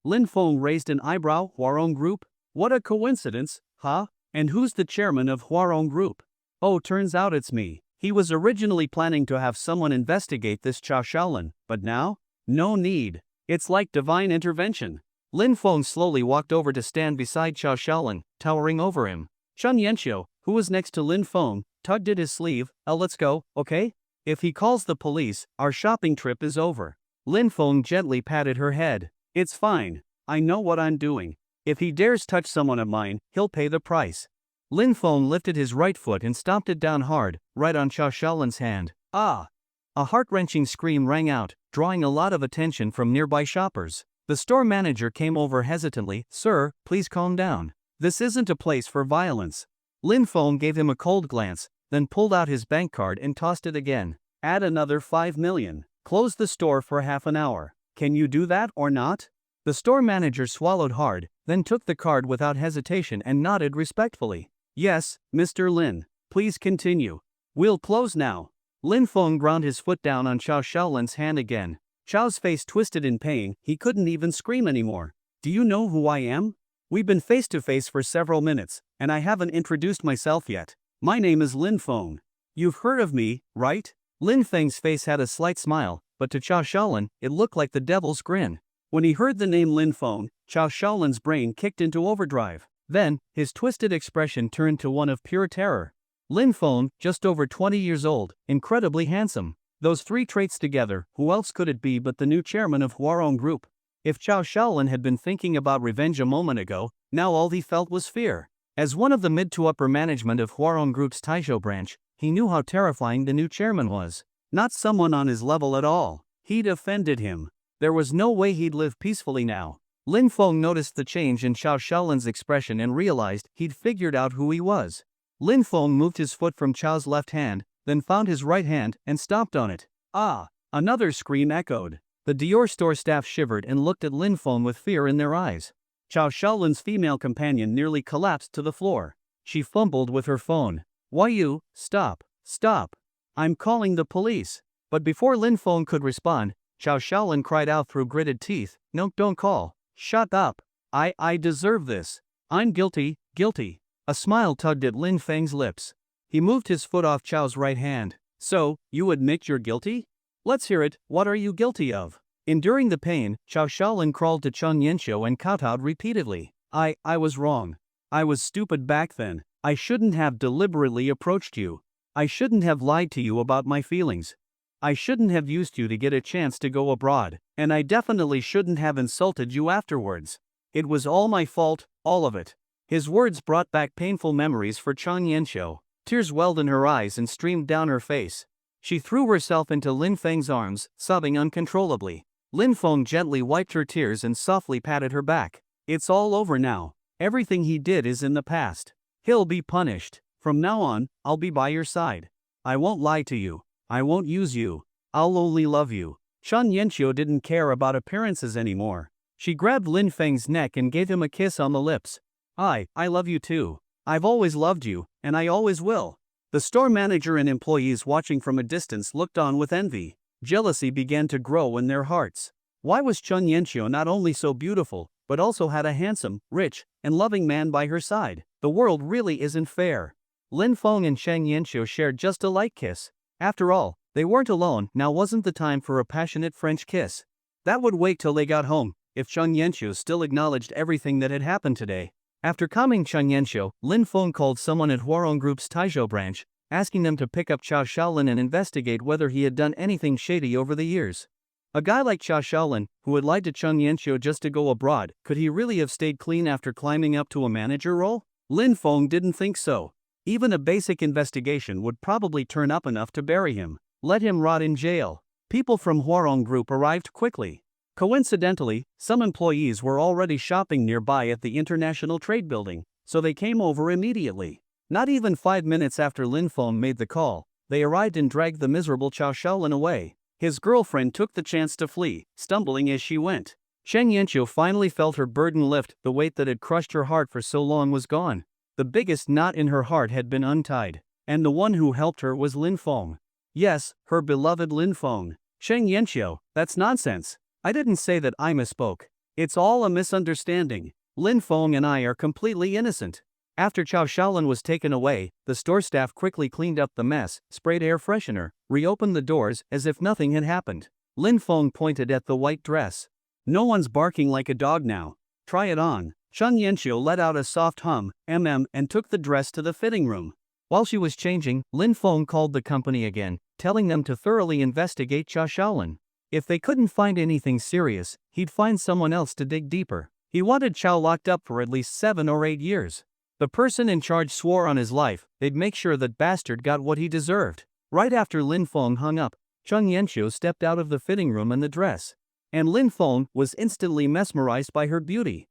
Lin Feng raised an eyebrow. Huarong Group? What a coincidence, huh? And who's the chairman of Huarong Group? Oh, turns out it's me. He was originally planning to have someone investigate this Chow Shaolin, but now? No need. It's like divine intervention. Lin Feng slowly walked over to stand beside Chow Shaolin, towering over him. Chun Yanxiu, who was next to Lin Feng, tugged at his sleeve. Let's go, okay? If he calls the police, our shopping trip is over. Lin Feng gently patted her head. It's fine. I know what I'm doing. If he dares touch someone of mine, he'll pay the price. Lin Feng lifted his right foot and stomped it down hard, right on Chow Shaolin's hand. Ah! A heart-wrenching scream rang out, drawing a lot of attention from nearby shoppers. The store manager came over hesitantly. Sir, please calm down. This isn't a place for violence. Lin Feng gave him a cold glance, then pulled out his bank card and tossed it again. Add another 5 million. Close the store for half an hour. Can you do that or not? The store manager swallowed hard, then took the card without hesitation and nodded respectfully. Yes, Mr. Lin. Please continue. We'll close now. Lin Feng ground his foot down on Chow Shaolin's hand again. Chow's face twisted in pain. He couldn't even scream anymore. Do you know who I am? We've been face to face for several minutes, and I haven't introduced myself yet. My name is Lin Feng. You've heard of me, right? Lin Feng's face had a slight smile, but to Chow Shaolin, it looked like the devil's grin. When he heard the name Lin Feng, Chow Shaolin's brain kicked into overdrive. Then, his twisted expression turned to one of pure terror. Lin Feng, just over 20 years old, incredibly handsome. Those three traits together, who else could it be but the new chairman of Huarong Group? If Chao Shaolin had been thinking about revenge a moment ago, now all he felt was fear. As one of the mid to upper management of Huarong Group's Taisho branch, he knew how terrifying the new chairman was. Not someone on his level at all. He'd offended him. There was no way he'd live peacefully now. Lin Feng noticed the change in Chao Shaolin's expression and realized he'd figured out who he was. Lin Feng moved his foot from Chao's left hand, then found his right hand and stomped on it. Ah! Another scream echoed. The Dior store staff shivered and looked at Lin Feng with fear in their eyes. Chao Shaolin's female companion nearly collapsed to the floor. She fumbled with her phone. "Why you? Stop! Stop! I'm calling the police!" But before Lin Feng could respond, Chao Shaolin cried out through gritted teeth, "No, don't call. Shut up. I deserve this. I'm guilty, guilty." A smile tugged at Lin Feng's lips. He moved his foot off Chao's right hand. "So, you admit you're guilty? Let's hear it. What are you guilty of?" Enduring the pain, Chao Shaolin crawled to Chen Yanxiu and kowtowed repeatedly. I was wrong. I was stupid back then. I shouldn't have deliberately approached you. I shouldn't have lied to you about my feelings. I shouldn't have used you to get a chance to go abroad, and I definitely shouldn't have insulted you afterwards. It was all my fault, all of it." His words brought back painful memories for Chen Yanxiu. Tears welled in her eyes and streamed down her face. She threw herself into Lin Feng's arms, sobbing uncontrollably. Lin Feng gently wiped her tears and softly patted her back. "It's all over now. Everything he did is in the past. He'll be punished. From now on, I'll be by your side. I won't lie to you. I won't use you. I'll only love you." Chen Yanxiu didn't care about appearances anymore. She grabbed Lin Feng's neck and gave him a kiss on the lips. I love you too. I've always loved you, and I always will." The store manager and employees watching from a distance looked on with envy. Jealousy began to grow in their hearts. Why was Chen Yanxiu not only so beautiful, but also had a handsome, rich, and loving man by her side? The world really isn't fair. Lin Feng and Chen Yanxiu shared just a light kiss. After all, they weren't alone. Now wasn't the time for a passionate French kiss. That would wait till they got home, if Chen Yanxiu still acknowledged everything that had happened today. After calming Chen Yanxiu, Lin Feng called someone at Huarong Group's Taizhou branch, asking them to pick up Chao Shaolin and investigate whether he had done anything shady over the years. A guy like Chao Shaolin, who had lied to Chen Yanxiu just to go abroad, could he really have stayed clean after climbing up to a manager role? Lin Feng didn't think so. Even a basic investigation would probably turn up enough to bury him. Let him rot in jail. People from Huarong Group arrived quickly. Coincidentally, some employees were already shopping nearby at the International Trade Building, so they came over immediately. Not even 5 minutes after Lin Feng made the call, they arrived and dragged the miserable Chao Shaolin away. His girlfriend took the chance to flee, stumbling as she went. Chen Yanxiu finally felt her burden lift. The weight that had crushed her heart for so long was gone. The biggest knot in her heart had been untied, and the one who helped her was Lin Feng. Yes, her beloved Lin Feng. Chen Yanxiu, that's nonsense. I didn't say that. I misspoke. It's all a misunderstanding. Lin Feng and I are completely innocent. After Chao Shaolin was taken away, the store staff quickly cleaned up the mess, sprayed air freshener, reopened the doors as if nothing had happened. Lin Feng pointed at the white dress. "No one's barking like a dog now. Try it on." Chen Yanxiu let out a soft hum, and took the dress to the fitting room. While she was changing, Lin Feng called the company again, telling them to thoroughly investigate Chao Shaolin. If they couldn't find anything serious, he'd find someone else to dig deeper. He wanted Chao locked up for at least 7 or 8 years. The person in charge swore on his life they'd make sure that bastard got what he deserved. Right after Lin Feng hung up, Chen Yanxiu stepped out of the fitting room in the dress. And Lin Feng was instantly mesmerized by her beauty.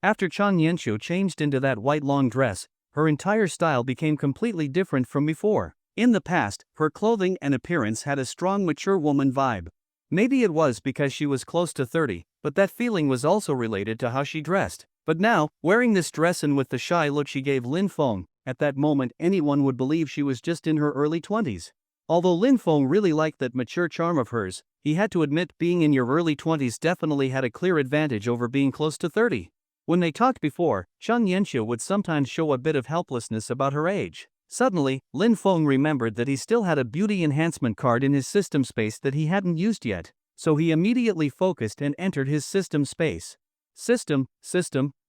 After Chen Yanxiu changed into that white long dress, her entire style became completely different from before. In the past, her clothing and appearance had a strong mature woman vibe. Maybe it was because she was close to 30, but that feeling was also related to how she dressed. But now, wearing this dress and with the shy look she gave Lin Feng, at that moment anyone would believe she was just in her early 20s. Although Lin Feng really liked that mature charm of hers, he had to admit being in your early 20s definitely had a clear advantage over being close to 30. When they talked before, Chen Yanxiu would sometimes show a bit of helplessness about her age. Suddenly, Lin Feng remembered that he still had a beauty enhancement card in his system space that he hadn't used yet, so he immediately focused and entered his system space. System,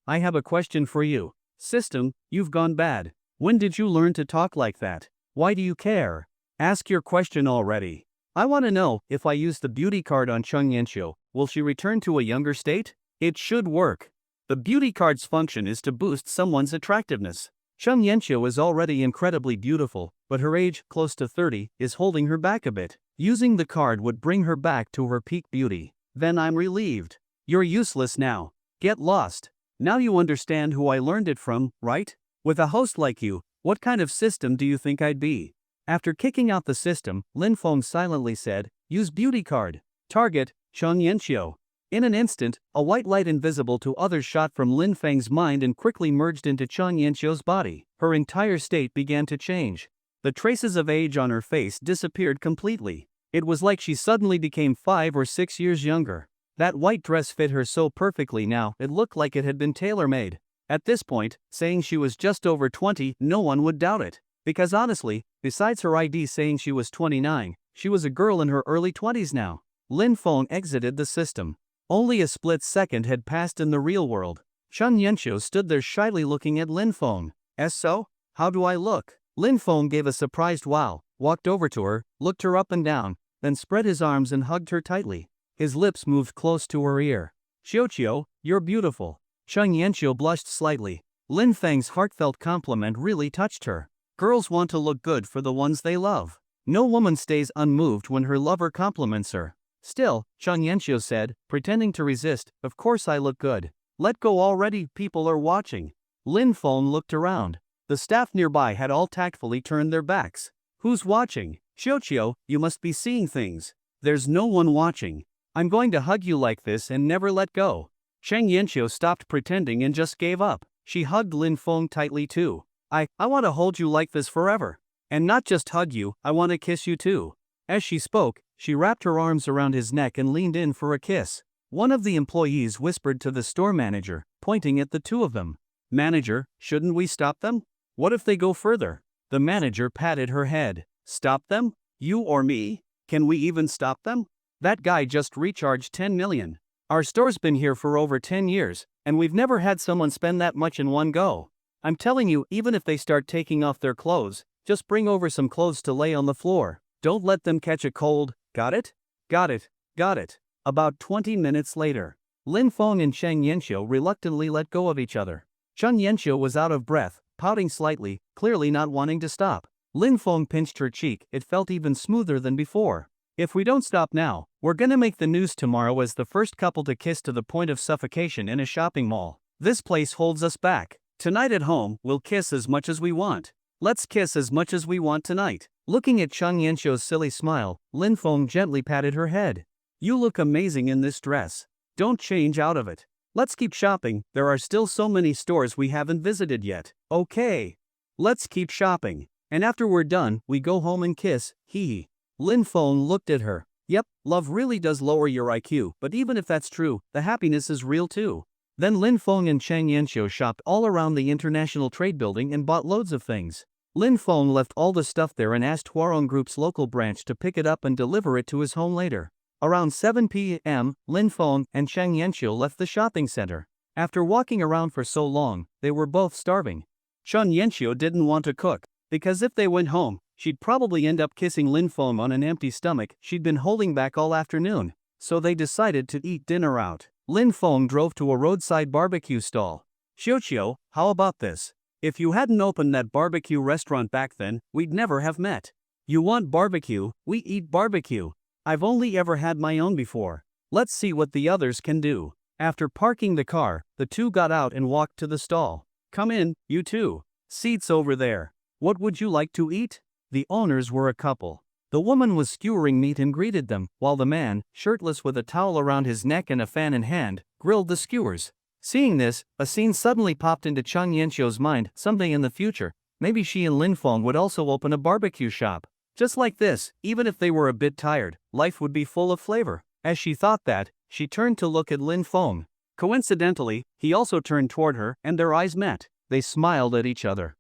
I have a question for you. System, you've gone bad. When did you learn to talk like that? Why do you care? Ask your question already. I want to know, if I use the beauty card on Chung Yanxiu, will she return to a younger state? It should work. The beauty card's function is to boost someone's attractiveness. Chung Yanxiu is already incredibly beautiful, but her age, close to 30, is holding her back a bit. Using the card would bring her back to her peak beauty. Then I'm relieved. You're useless now. Get lost. Now you understand who I learned it from, right? With a host like you, what kind of system do you think I'd be? After kicking out the system, Lin Feng silently said, use beauty card. Target, Chung Yanxiu. In an instant, a white light invisible to others shot from Lin Feng's mind and quickly merged into Chung Yanxiu's body. Her entire state began to change. The traces of age on her face disappeared completely. It was like she suddenly became 5 or 6 years younger. That white dress fit her so perfectly now, it looked like it had been tailor-made. At this point, saying she was just over 20, no one would doubt it. Because honestly, besides her ID saying she was 29, she was a girl in her early 20s now. Lin Feng exited the system. Only a split second had passed in the real world. Chung Yanxiu stood there shyly looking at Lin Feng. So? How do I look? Lin Feng gave a surprised wow, walked over to her, looked her up and down, then spread his arms and hugged her tightly. His lips moved close to her ear. Xiuqiu, you're beautiful. Chung Yanxiu blushed slightly. Lin Feng's heartfelt compliment really touched her. Girls want to look good for the ones they love. No woman stays unmoved when her lover compliments her. Still, Chung Yanxiu said, pretending to resist, of course I look good. Let go already, people are watching. Lin Feng looked around. The staff nearby had all tactfully turned their backs. Who's watching? Xiuqiu, you must be seeing things. There's no one watching. I'm going to hug you like this and never let go. Chung Yanxiu stopped pretending and just gave up. She hugged Lin Feng tightly too. I want to hold you like this forever. And not just hug you, I want to kiss you too. As she spoke, she wrapped her arms around his neck and leaned in for a kiss. One of the employees whispered to the store manager, pointing at the two of them. Manager, shouldn't we stop them? What if they go further? The manager patted her head. Stop them? You or me? Can we even stop them? That guy just recharged 10 million. Our store's been here for over 10 years, and we've never had someone spend that much in one go. I'm telling you, even if they start taking off their clothes, just bring over some clothes to lay on the floor. Don't let them catch a cold, got it? Got it, got it. About 20 minutes later, Lin Feng and Chung Yanxiu reluctantly let go of each other. Chung Yanxiu was out of breath, pouting slightly, clearly not wanting to stop. Lin Feng pinched her cheek, it felt even smoother than before. If we don't stop now, we're gonna make the news tomorrow as the first couple to kiss to the point of suffocation in a shopping mall. This place holds us back. Tonight at home, we'll kiss as much as we want. Let's kiss as much as we want tonight. Looking at Chung Yanxiu's silly smile, Lin Feng gently patted her head. You look amazing in this dress. Don't change out of it. Let's keep shopping, there are still so many stores we haven't visited yet. Okay. Let's keep shopping. And after we're done, we go home and kiss, hee. Lin Feng looked at her. Yep, love really does lower your IQ, but even if that's true, the happiness is real too. Then Lin Feng and Chung Yanxiu shopped all around the International Trade Building and bought loads of things. Lin Feng left all the stuff there and asked Huarong Group's local branch to pick it up and deliver it to his home later. Around 7 p.m., Lin Feng and Chung Yanxiu left the shopping center. After walking around for so long, they were both starving. Chung Yanxiu didn't want to cook, because if they went home, she'd probably end up kissing Lin Feng on an empty stomach she'd been holding back all afternoon. So they decided to eat dinner out. Lin Feng drove to a roadside barbecue stall. Xiuqiu, how about this? If you hadn't opened that barbecue restaurant back then, we'd never have met. You want barbecue, we eat barbecue. I've only ever had my own before. Let's see what the others can do. After parking the car, the two got out and walked to the stall. Come in, you two. Seats over there. What would you like to eat? The owners were a couple. The woman was skewering meat and greeted them, while the man, shirtless with a towel around his neck and a fan in hand, grilled the skewers. Seeing this, a scene suddenly popped into Chung Yanxiu's mind. Someday in the future, maybe she and Lin Feng would also open a barbecue shop. Just like this, even if they were a bit tired, life would be full of flavor. As she thought that, she turned to look at Lin Feng. Coincidentally, he also turned toward her and their eyes met. They smiled at each other.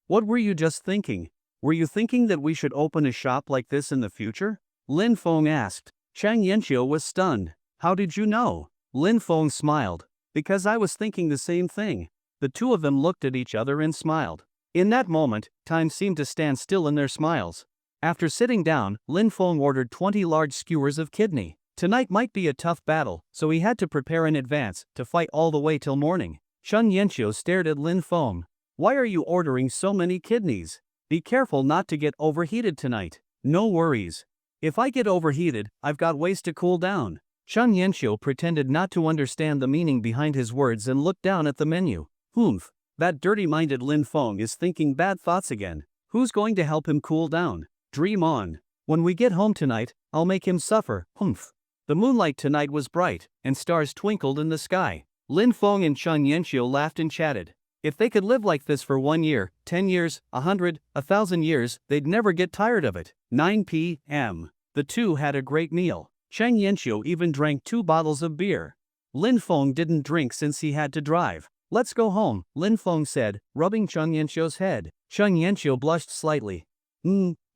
What were you just thinking? Were you thinking that we should open a shop like this in the future? Lin Feng asked. Chung Yanxiu was stunned. How did you know? Lin Feng smiled. Because I was thinking the same thing. The two of them looked at each other and smiled. In that moment, time seemed to stand still in their smiles. After sitting down, Lin Feng ordered 20 large skewers of kidney. Tonight might be a tough battle, so he had to prepare in advance to fight all the way till morning. Chun Yanxiu stared at Lin Feng. Why are you ordering so many kidneys? Be careful not to get overheated tonight. No worries. If I get overheated, I've got ways to cool down. Chun Yanxiu pretended not to understand the meaning behind his words and looked down at the menu. Humph. That dirty-minded Lin Feng is thinking bad thoughts again. Who's going to help him cool down? Dream on. When we get home tonight, I'll make him suffer. Humph. The moonlight tonight was bright, and stars twinkled in the sky. Lin Feng and Chun Yanxiu laughed and chatted. If they could live like this for 1 year, 10 years, 100, 1,000 years, they'd never get tired of it. 9 p.m. The two had a great meal. Chun Yanxiu even drank 2 bottles of beer. Lin Feng didn't drink since he had to drive. Let's go home, Lin Feng said, rubbing Chun Yanxiu's head. Chun Yanxiu blushed slightly.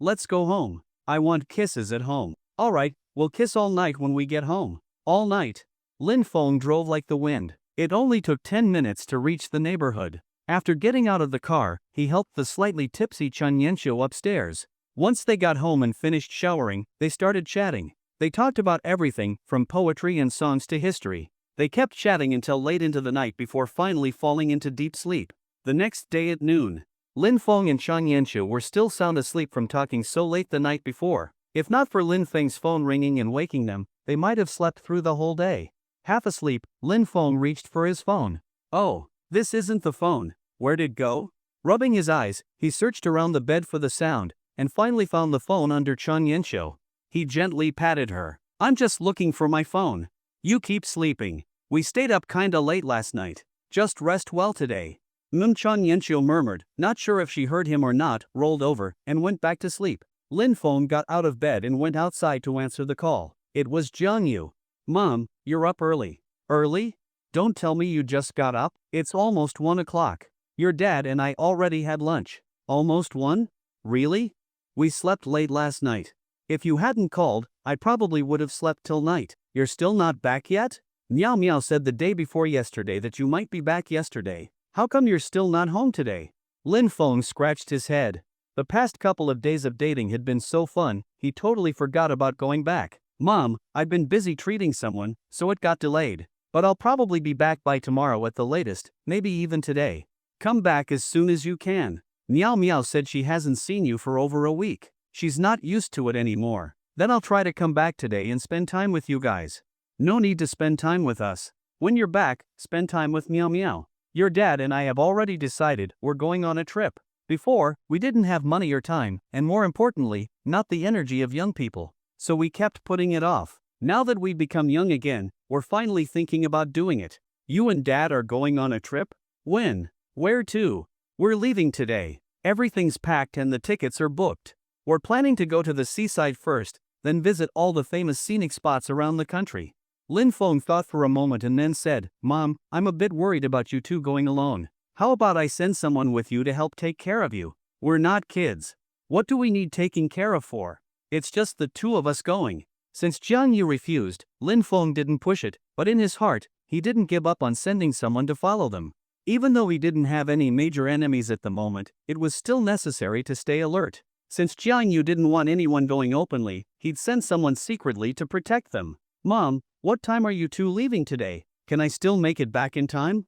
Let's go home. I want kisses at home. Alright, we'll kiss all night when we get home. All night. Lin Feng drove like the wind. It only took 10 minutes to reach the neighborhood. After getting out of the car, he helped the slightly tipsy Chun Yanxiu upstairs. Once they got home and finished showering, they started chatting. They talked about everything, from poetry and songs to history. They kept chatting until late into the night before finally falling into deep sleep. The next day at noon, Lin Feng and Chun Yanxiu were still sound asleep from talking so late the night before. If not for Lin Feng's phone ringing and waking them, they might have slept through the whole day. Half asleep, Lin Feng reached for his phone. Oh, this isn't the phone. Where'd it go? Rubbing his eyes, he searched around the bed for the sound, and finally found the phone under Chun Yanxiu. He gently patted her. I'm just looking for my phone. You keep sleeping. We stayed up kinda late last night. Just rest well today. Chun Yanxiu murmured, not sure if she heard him or not, rolled over, and went back to sleep. Lin Feng got out of bed and went outside to answer the call. It was Jiang Yu. Mom, you're up early. Early? Don't tell me you just got up. It's almost 1 o'clock. Your dad and I already had lunch. Almost 1? Really? We slept late last night. If you hadn't called, I probably would have slept till night. You're still not back yet? Meow Meow said the day before yesterday that you might be back yesterday. How come you're still not home today? Lin Feng scratched his head. The past couple of days of dating had been so fun, he totally forgot about going back. Mom, I've been busy treating someone, so it got delayed. But I'll probably be back by tomorrow at the latest, maybe even today. Come back as soon as you can. Meow Meow said she hasn't seen you for over a week. She's not used to it anymore. Then I'll try to come back today and spend time with you guys. No need to spend time with us. When you're back, spend time with Meow Meow. Your dad and I have already decided we're going on a trip. Before, we didn't have money or time, and more importantly, not the energy of young people. So we kept putting it off. Now that we've become young again, we're finally thinking about doing it. You and Dad are going on a trip? When? Where to? We're leaving today. Everything's packed and the tickets are booked. We're planning to go to the seaside first, then visit all the famous scenic spots around the country. Lin Feng thought for a moment and then said, Mom, I'm a bit worried about you two going alone. How about I send someone with you to help take care of you? We're not kids. What do we need taking care of for? It's just the two of us going. Since Jiang Yu refused, Lin Feng didn't push it, but in his heart, he didn't give up on sending someone to follow them. Even though he didn't have any major enemies at the moment, it was still necessary to stay alert. Since Jiang Yu didn't want anyone going openly, he'd send someone secretly to protect them. Mom, what time are you two leaving today? Can I still make it back in time?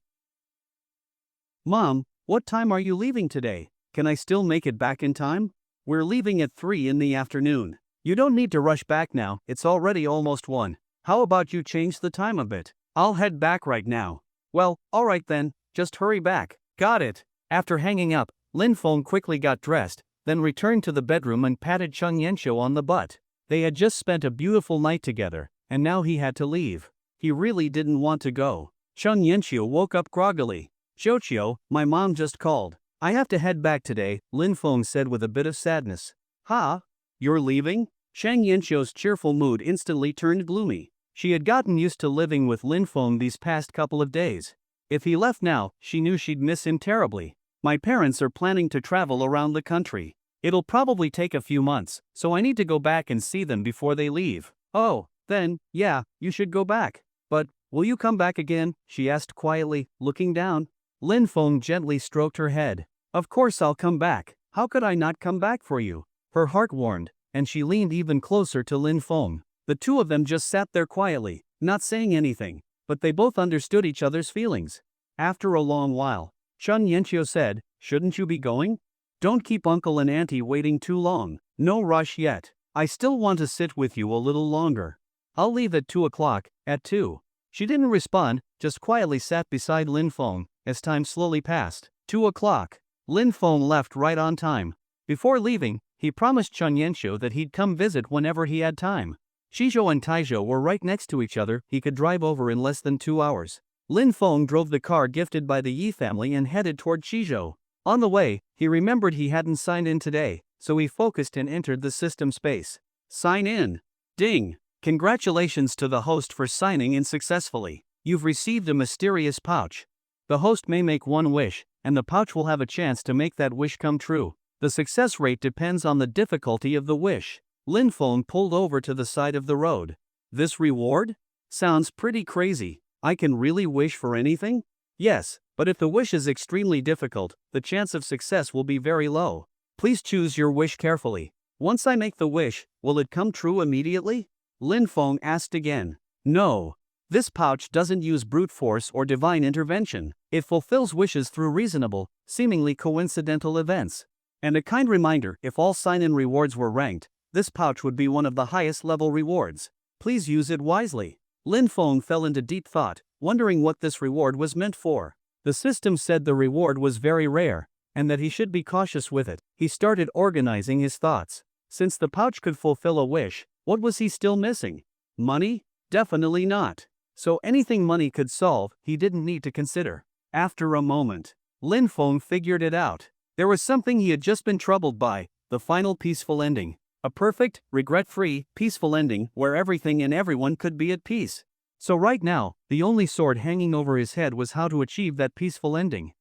Mom, what time are you leaving today? Can I still make it back in time? We're leaving at 3 in the afternoon. You don't need to rush back now, it's already almost 1. How about you change the time a bit? I'll head back right now. Well, alright then, just hurry back. Got it. After hanging up, Lin Feng quickly got dressed, then returned to the bedroom and patted Chun Yanxiu on the butt. They had just spent a beautiful night together, and now he had to leave. He really didn't want to go. Chun Yanxiu woke up groggily. Xiao, my mom just called. I have to head back today, Lin Feng said with a bit of sadness. Ha? You're leaving? Chang Yanxiu's cheerful mood instantly turned gloomy. She had gotten used to living with Lin Feng these past couple of days. If he left now, she knew she'd miss him terribly. My parents are planning to travel around the country. It'll probably take a few months, so I need to go back and see them before they leave. Oh, then, yeah, you should go back. But, will you come back again? She asked quietly, looking down. Lin Feng gently stroked her head. Of course I'll come back. How could I not come back for you? Her heart warmed, and she leaned even closer to Lin Feng. The two of them just sat there quietly, not saying anything, but they both understood each other's feelings. After a long while, Chun Yanqiu said, "Shouldn't you be going? Don't keep uncle and auntie waiting too long. No rush yet. I still want to sit with you a little longer. I'll leave at 2 o'clock, at 2. She didn't respond, just quietly sat beside Lin Feng, as time slowly passed. 2 o'clock. Lin Feng left right on time. Before leaving, he promised Chun Yanqiu that he'd come visit whenever he had time. Shizhou and Taizhou were right next to each other, he could drive over in less than 2 hours. Lin Feng drove the car gifted by the Yi family and headed toward Shizhou. On the way, he remembered he hadn't signed in today, so he focused and entered the system space. Sign in. Ding. Congratulations to the host for signing in successfully. You've received a mysterious pouch. The host may make one wish, and the pouch will have a chance to make that wish come true. The success rate depends on the difficulty of the wish. Lin Feng pulled over to the side of the road. This reward? Sounds pretty crazy. I can really wish for anything? Yes, but if the wish is extremely difficult, the chance of success will be very low. Please choose your wish carefully. Once I make the wish, will it come true immediately? Lin Feng asked again. No. This pouch doesn't use brute force or divine intervention. It fulfills wishes through reasonable, seemingly coincidental events. And a kind reminder, if all sign-in rewards were ranked, this pouch would be one of the highest level rewards. Please use it wisely. Lin Feng fell into deep thought, wondering what this reward was meant for. The system said the reward was very rare, and that he should be cautious with it. He started organizing his thoughts. Since the pouch could fulfill a wish, what was he still missing? Money? Definitely not. So anything money could solve, he didn't need to consider. After a moment, Lin Feng figured it out. There was something he had just been troubled by, the final peaceful ending. A perfect, regret-free, peaceful ending where everything and everyone could be at peace. So right now, the only sword hanging over his head was how to achieve that peaceful ending.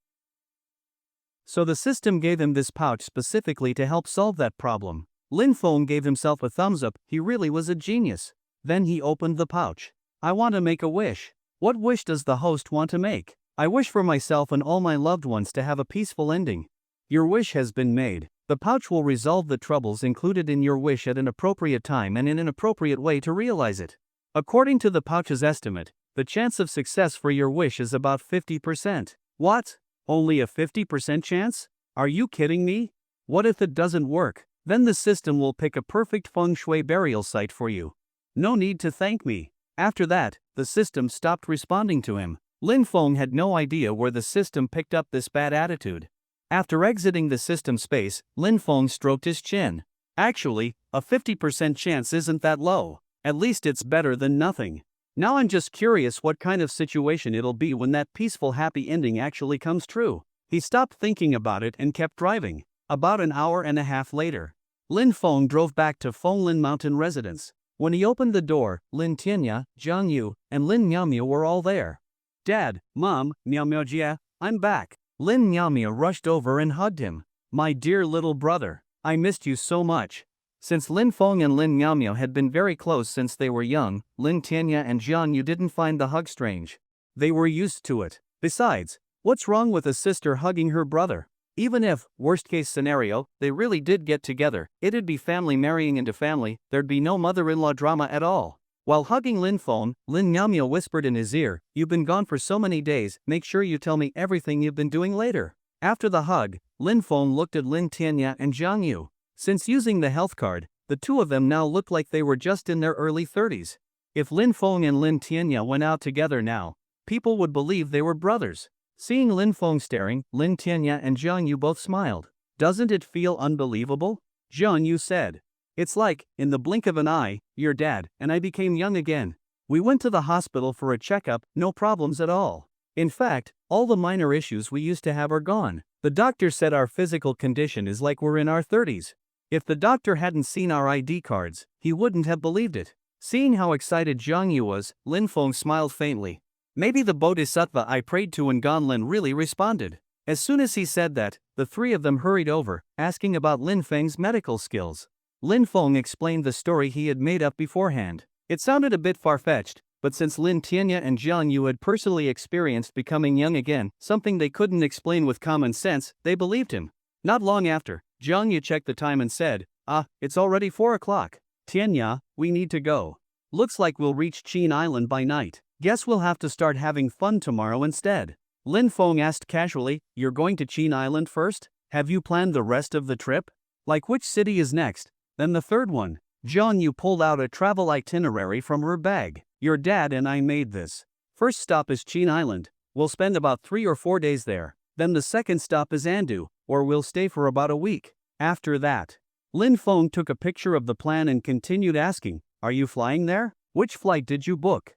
So the system gave him this pouch specifically to help solve that problem. Lin Feng gave himself a thumbs up, he really was a genius. Then he opened the pouch. I want to make a wish. What wish does the host want to make? I wish for myself and all my loved ones to have a peaceful ending. Your wish has been made. The pouch will resolve the troubles included in your wish at an appropriate time and in an appropriate way to realize it. According to the pouch's estimate, the chance of success for your wish is about 50%. What? Only a 50% chance? Are you kidding me? What if it doesn't work? Then the system will pick a perfect feng shui burial site for you. No need to thank me. After that, the system stopped responding to him. Lin Feng had no idea where the system picked up this bad attitude. After exiting the system space, Lin Feng stroked his chin. Actually, a 50% chance isn't that low. At least it's better than nothing. Now I'm just curious what kind of situation it'll be when that peaceful happy ending actually comes true. He stopped thinking about it and kept driving. About an hour and a half later, Lin Feng drove back to Fenglin Mountain residence. When he opened the door, Lin Tianya, Zhang Yu, and Lin Miaomia were all there. Dad, Mom, Miaomiaojia, I'm back. Lin Miaomia rushed over and hugged him. My dear little brother, I missed you so much. Since Lin Feng and Lin Miaomia had been very close since they were young, Lin Tianya and Zhang Yu didn't find the hug strange. They were used to it. Besides, what's wrong with a sister hugging her brother? Even if, worst case scenario, they really did get together, it'd be family marrying into family, there'd be no mother-in-law drama at all. While hugging Lin Feng, Lin Miaomia whispered in his ear, "You've been gone for so many days, make sure you tell me everything you've been doing later." After the hug, Lin Feng looked at Lin Tianya and Zhang Yu. Since using the health card, the two of them now looked like they were just in their early 30s. If Lin Feng and Lin Tianya went out together now, people would believe they were brothers. Seeing Lin Feng staring, Lin Tianya and Zhang Yu both smiled. Doesn't it feel unbelievable? Zhang Yu said. It's like, in the blink of an eye, your dad and I became young again. We went to the hospital for a checkup, no problems at all. In fact, all the minor issues we used to have are gone. The doctor said our physical condition is like we're in our 30s. If the doctor hadn't seen our ID cards, he wouldn't have believed it. Seeing how excited Zhang Yu was, Lin Feng smiled faintly. Maybe the bodhisattva I prayed to in Ganlin really responded. As soon as he said that, the three of them hurried over, asking about Lin Feng's medical skills. Lin Feng explained the story he had made up beforehand. It sounded a bit far-fetched, but since Lin Tianya and Zhang Yu had personally experienced becoming young again, something they couldn't explain with common sense, they believed him. Not long after, Zhang Yu checked the time and said, It's already 4 o'clock. Tianya, we need to go. Looks like we'll reach Chin Island by night. Guess we'll have to start having fun tomorrow instead. Lin Feng asked casually, you're going to Chin Island first? Have you planned the rest of the trip? Like which city is next? Then the third one. John Yu pulled out a travel itinerary from her bag. Your dad and I made this. First stop is Chin Island. We'll spend about 3 or 4 days there. Then the second stop is Andu, or we'll stay for about a week. After that. Lin Feng took a picture of the plan and continued asking, are you flying there? Which flight did you book?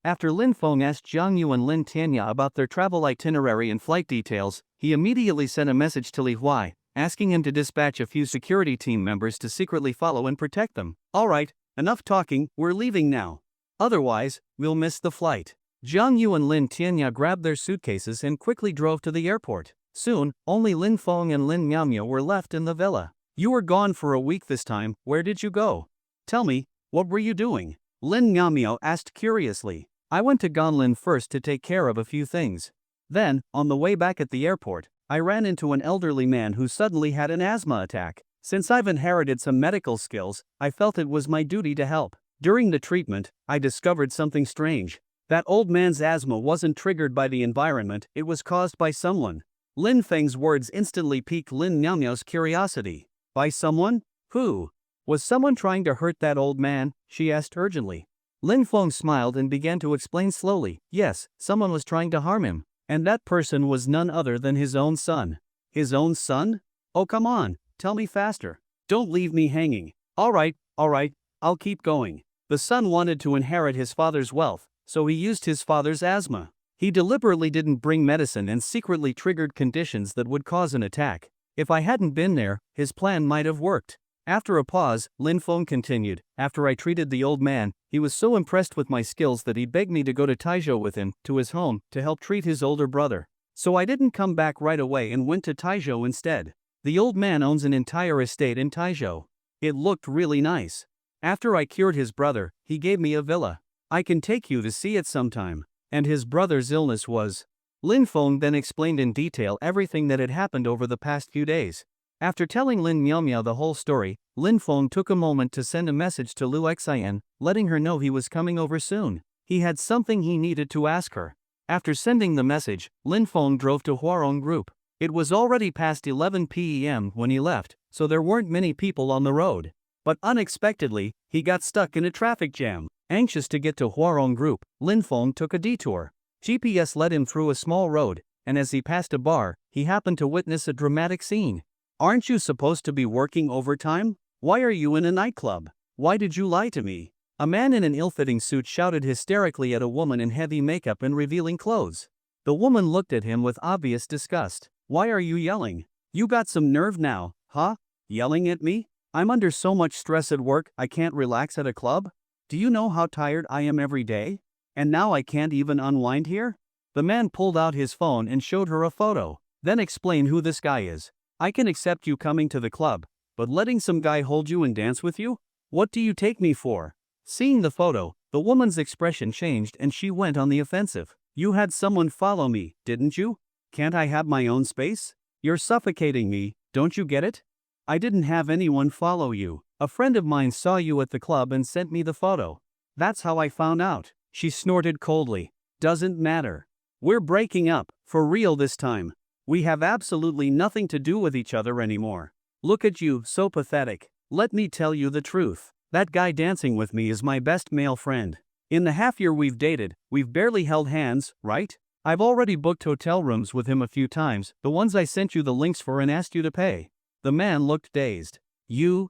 After Lin Feng asked Zhang Yu and Lin Tianya about their travel itinerary and flight details, he immediately sent a message to Li Huai, asking him to dispatch a few security team members to secretly follow and protect them. Alright, enough talking, we're leaving now. Otherwise, we'll miss the flight. Zhang Yu and Lin Tianya grabbed their suitcases and quickly drove to the airport. Soon, only Lin Feng and Lin Miaomio were left in the villa. You were gone for a week this time, where did you go? Tell me, what were you doing? Lin Miaomio asked curiously. I went to Gonlin first to take care of a few things. Then, on the way back at the airport, I ran into an elderly man who suddenly had an asthma attack. Since I've inherited some medical skills, I felt it was my duty to help. During the treatment, I discovered something strange. That old man's asthma wasn't triggered by the environment, it was caused by someone. Lin Feng's words instantly piqued Lin Miaomio's curiosity. By someone? Who? Was someone trying to hurt that old man? She asked urgently. Lin Feng smiled and began to explain slowly. Yes, someone was trying to harm him. And that person was none other than his own son. His own son? Oh come on, tell me faster. Don't leave me hanging. Alright, I'll keep going. The son wanted to inherit his father's wealth, so he used his father's asthma. He deliberately didn't bring medicine and secretly triggered conditions that would cause an attack. If I hadn't been there, his plan might have worked. After a pause, Lin Feng continued, after I treated the old man, he was so impressed with my skills that he begged me to go to Taizhou with him, to his home, to help treat his older brother. So I didn't come back right away and went to Taizhou instead. The old man owns an entire estate in Taizhou. It looked really nice. After I cured his brother, he gave me a villa. I can take you to see it sometime. And his brother's illness was. Lin Feng then explained in detail everything that had happened over the past few days. After telling Lin Miaomio the whole story, Lin Feng took a moment to send a message to Lu Xian, letting her know he was coming over soon. He had something he needed to ask her. After sending the message, Lin Feng drove to Huarong Group. It was already past 11 p.m. when he left, so there weren't many people on the road. But unexpectedly, he got stuck in a traffic jam. Anxious to get to Huarong Group, Lin Feng took a detour. GPS led him through a small road, and as he passed a bar, he happened to witness a dramatic scene. Aren't you supposed to be working overtime? Why are you in a nightclub? Why did you lie to me? A man in an ill-fitting suit shouted hysterically at a woman in heavy makeup and revealing clothes. The woman looked at him with obvious disgust. Why are you yelling? You got some nerve now, huh? Yelling at me? I'm under so much stress at work I can't relax at a club? Do you know how tired I am every day? And now I can't even unwind here? The man pulled out his phone and showed her a photo. Then explained who this guy is. I can accept you coming to the club, but letting some guy hold you and dance with you? What do you take me for? Seeing the photo, the woman's expression changed and she went on the offensive. You had someone follow me, didn't you? Can't I have my own space? You're suffocating me, don't you get it? I didn't have anyone follow you. A friend of mine saw you at the club and sent me the photo. That's how I found out. She snorted coldly. Doesn't matter. We're breaking up, for real this time. We have absolutely nothing to do with each other anymore. Look at you, so pathetic. Let me tell you the truth. That guy dancing with me is my best male friend. In the half year we've dated, we've barely held hands, right? I've already booked hotel rooms with him a few times, the ones I sent you the links for and asked you to pay. The man looked dazed. You.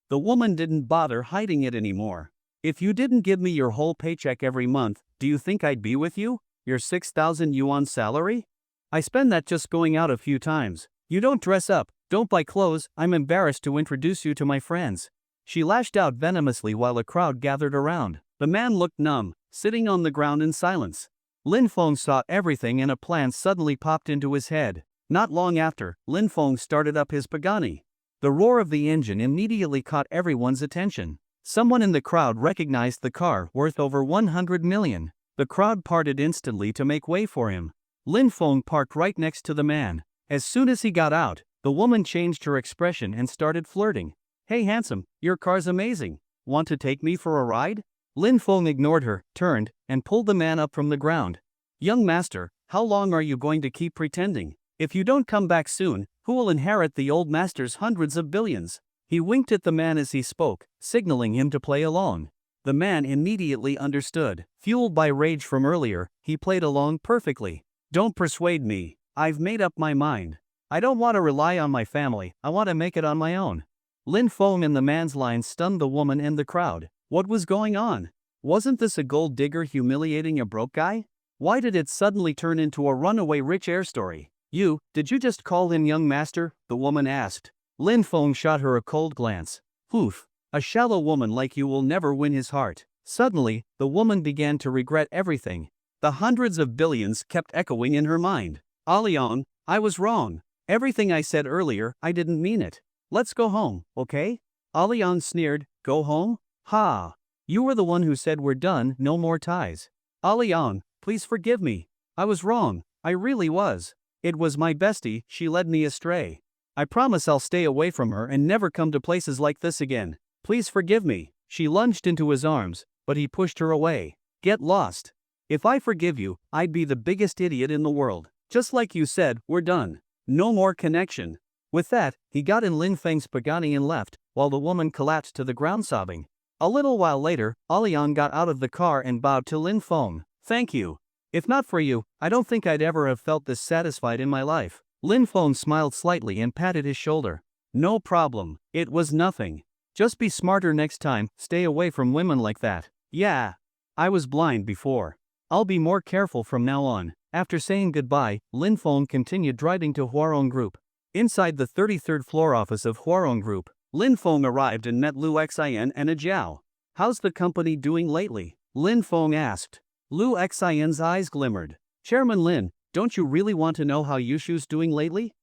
The woman didn't bother hiding it anymore. If you didn't give me your whole paycheck every month, do you think I'd be with you? Your 6,000 yuan salary? I spend that just going out a few times. You don't dress up, don't buy clothes, I'm embarrassed to introduce you to my friends. She lashed out venomously while a crowd gathered around. The man looked numb, sitting on the ground in silence. Lin Feng saw everything and a plan suddenly popped into his head. Not long after, Lin Feng started up his Pagani. The roar of the engine immediately caught everyone's attention. Someone in the crowd recognized the car, worth over 100 million. The crowd parted instantly to make way for him. Lin Feng parked right next to the man. As soon as he got out, The woman changed her expression and started flirting. Hey handsome, your car's amazing. Want to take me for a ride? Lin Feng ignored her, turned, and pulled the man up from the ground. Young master, how long are you going to keep pretending? If you don't come back soon, who will inherit the old master's hundreds of billions? He winked at the man as he spoke, signaling him to play along. The man immediately understood. Fueled by rage from earlier, he played along perfectly. Don't persuade me. I've made up my mind. I don't want to rely on my family, I want to make it on my own. Lin Feng and the man's line stunned the woman and the crowd. What was going on? Wasn't this a gold digger humiliating a broke guy? Why did it suddenly turn into a runaway rich heir story? Did you just call him young master? The woman asked. Lin Feng shot her a cold glance. Oof, a shallow woman like you will never win his heart. Suddenly, the woman began to regret everything. The hundreds of billions kept echoing in her mind. Alion, I was wrong. Everything I said earlier, I didn't mean it. Let's go home, okay? Alion sneered. Go home? Ha! You were the one who said we're done, no more ties. Alion, please forgive me. I was wrong, I really was. It was my bestie, she led me astray. I promise I'll stay away from her and never come to places like this again. Please forgive me. She lunged into his arms, but he pushed her away. Get lost. If I forgive you, I'd be the biggest idiot in the world. Just like you said, we're done. No more connection. With that, he got in Lin Feng's Pagani and left, while the woman collapsed to the ground sobbing. A little while later, Alian got out of the car and bowed to Lin Feng. Thank you. If not for you, I don't think I'd ever have felt this satisfied in my life. Lin Feng smiled slightly and patted his shoulder. No problem, it was nothing. Just be smarter next time, stay away from women like that. Yeah. I was blind before. I'll be more careful from now on. After saying goodbye, Lin Feng continued driving to Huarong Group. Inside the 33rd floor office of Huarong Group, Lin Feng arrived and met Lu Xian and Jiao. How's the company doing lately? Lin Feng asked. Lu Xian's eyes glimmered. Chairman Lin, don't you really want to know how Yushu's doing lately?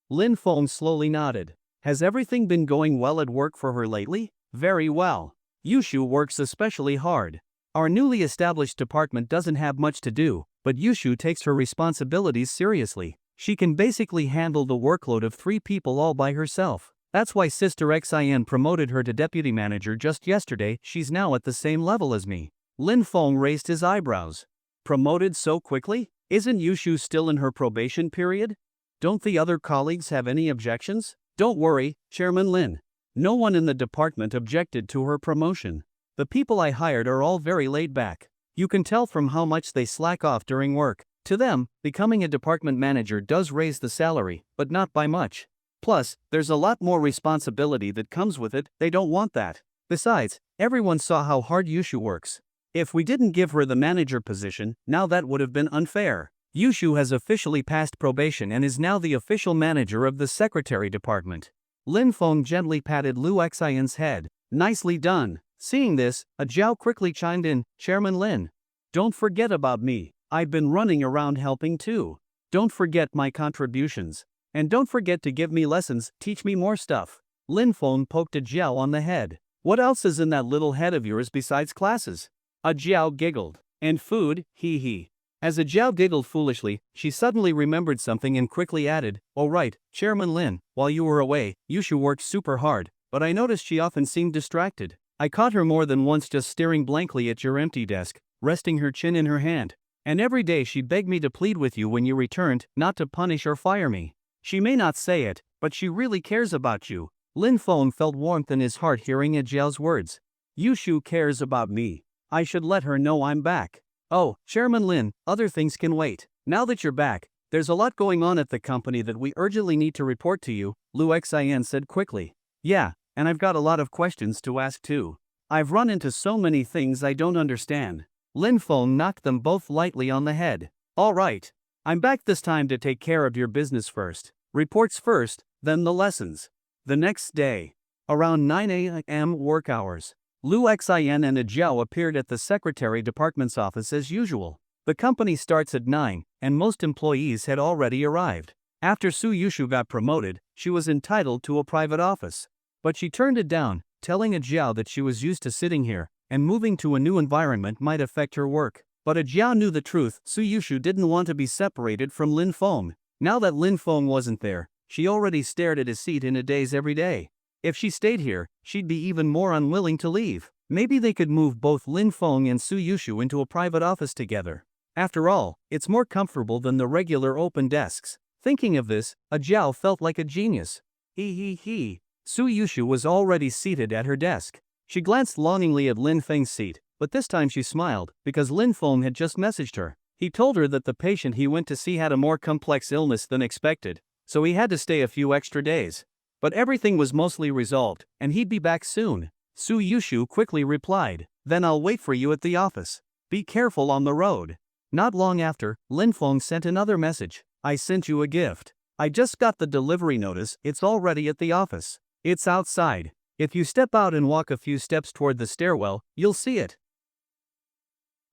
Lin Feng slowly nodded. Has everything been going well at work for her lately? Very well. Yushu works especially hard. Our newly established department doesn't have much to do, but Yushu takes her responsibilities seriously. She can basically handle the workload of 3 people all by herself. That's why Sister Xian promoted her to deputy manager just yesterday. She's now at the same level as me. Lin Feng raised his eyebrows. Promoted so quickly? Isn't Yushu still in her probation period? Don't the other colleagues have any objections? Don't worry, Chairman Lin. No one in the department objected to her promotion. The people I hired are all very laid back. You can tell from how much they slack off during work. To them, becoming a department manager does raise the salary, but not by much. Plus, there's a lot more responsibility that comes with it. They don't want that. Besides, everyone saw how hard Yushu works. If we didn't give her the manager position, now that would have been unfair. Yushu has officially passed probation and is now the official manager of the secretary department. Lin Feng gently patted Lu Xian's head. Nicely done. Seeing this, Jiao quickly chimed in, Chairman Lin. Don't forget about me. I've been running around helping too. Don't forget my contributions. And don't forget to give me lessons, teach me more stuff. Lin Feng poked Jiao on the head. What else is in that little head of yours besides classes? Jiao giggled. And food, hee hee. As Jiao giggled foolishly, she suddenly remembered something and quickly added, oh right, Chairman Lin, while you were away, Yushu worked super hard, but I noticed she often seemed distracted. I caught her more than once just staring blankly at your empty desk, resting her chin in her hand. And every day she begged me to plead with you when you returned, not to punish or fire me. She may not say it, but she really cares about you. Lin Feng felt warmth in his heart hearing Jiao's words. Yushu cares about me. I should let her know I'm back. Oh, Chairman Lin, other things can wait. Now that you're back, there's a lot going on at the company that we urgently need to report to you, Lu Xian said quickly. Yeah, and I've got a lot of questions to ask too. I've run into so many things I don't understand. Lin Feng knocked them both lightly on the head. All right. I'm back this time to take care of your business first. Reports first, then the lessons. The next day, around 9 a.m. work hours, Lu Xian and Jiao appeared at the secretary department's office as usual. The company starts at 9, and most employees had already arrived. After Suyushu got promoted, she was entitled to a private office. But she turned it down, telling Jiao that she was used to sitting here, and moving to a new environment might affect her work. But Jiao knew the truth. Suyushu didn't want to be separated from Lin Feng. Now that Lin Feng wasn't there, she already stared at his seat in a daze every day. If she stayed here, she'd be even more unwilling to leave. Maybe they could move both Lin Feng and Suyushu into a private office together. After all, it's more comfortable than the regular open desks. Thinking of this, Jiao felt like a genius. He. Suyushu was already seated at her desk. She glanced longingly at Lin Feng's seat, but this time she smiled, because Lin Feng had just messaged her. He told her that the patient he went to see had a more complex illness than expected, so he had to stay a few extra days. But everything was mostly resolved, and he'd be back soon. Suyushu quickly replied, "Then I'll wait for you at the office. Be careful on the road." Not long after, Lin Feng sent another message. "I sent you a gift. I just got the delivery notice, it's already at the office. It's outside. If you step out and walk a few steps toward the stairwell, you'll see it."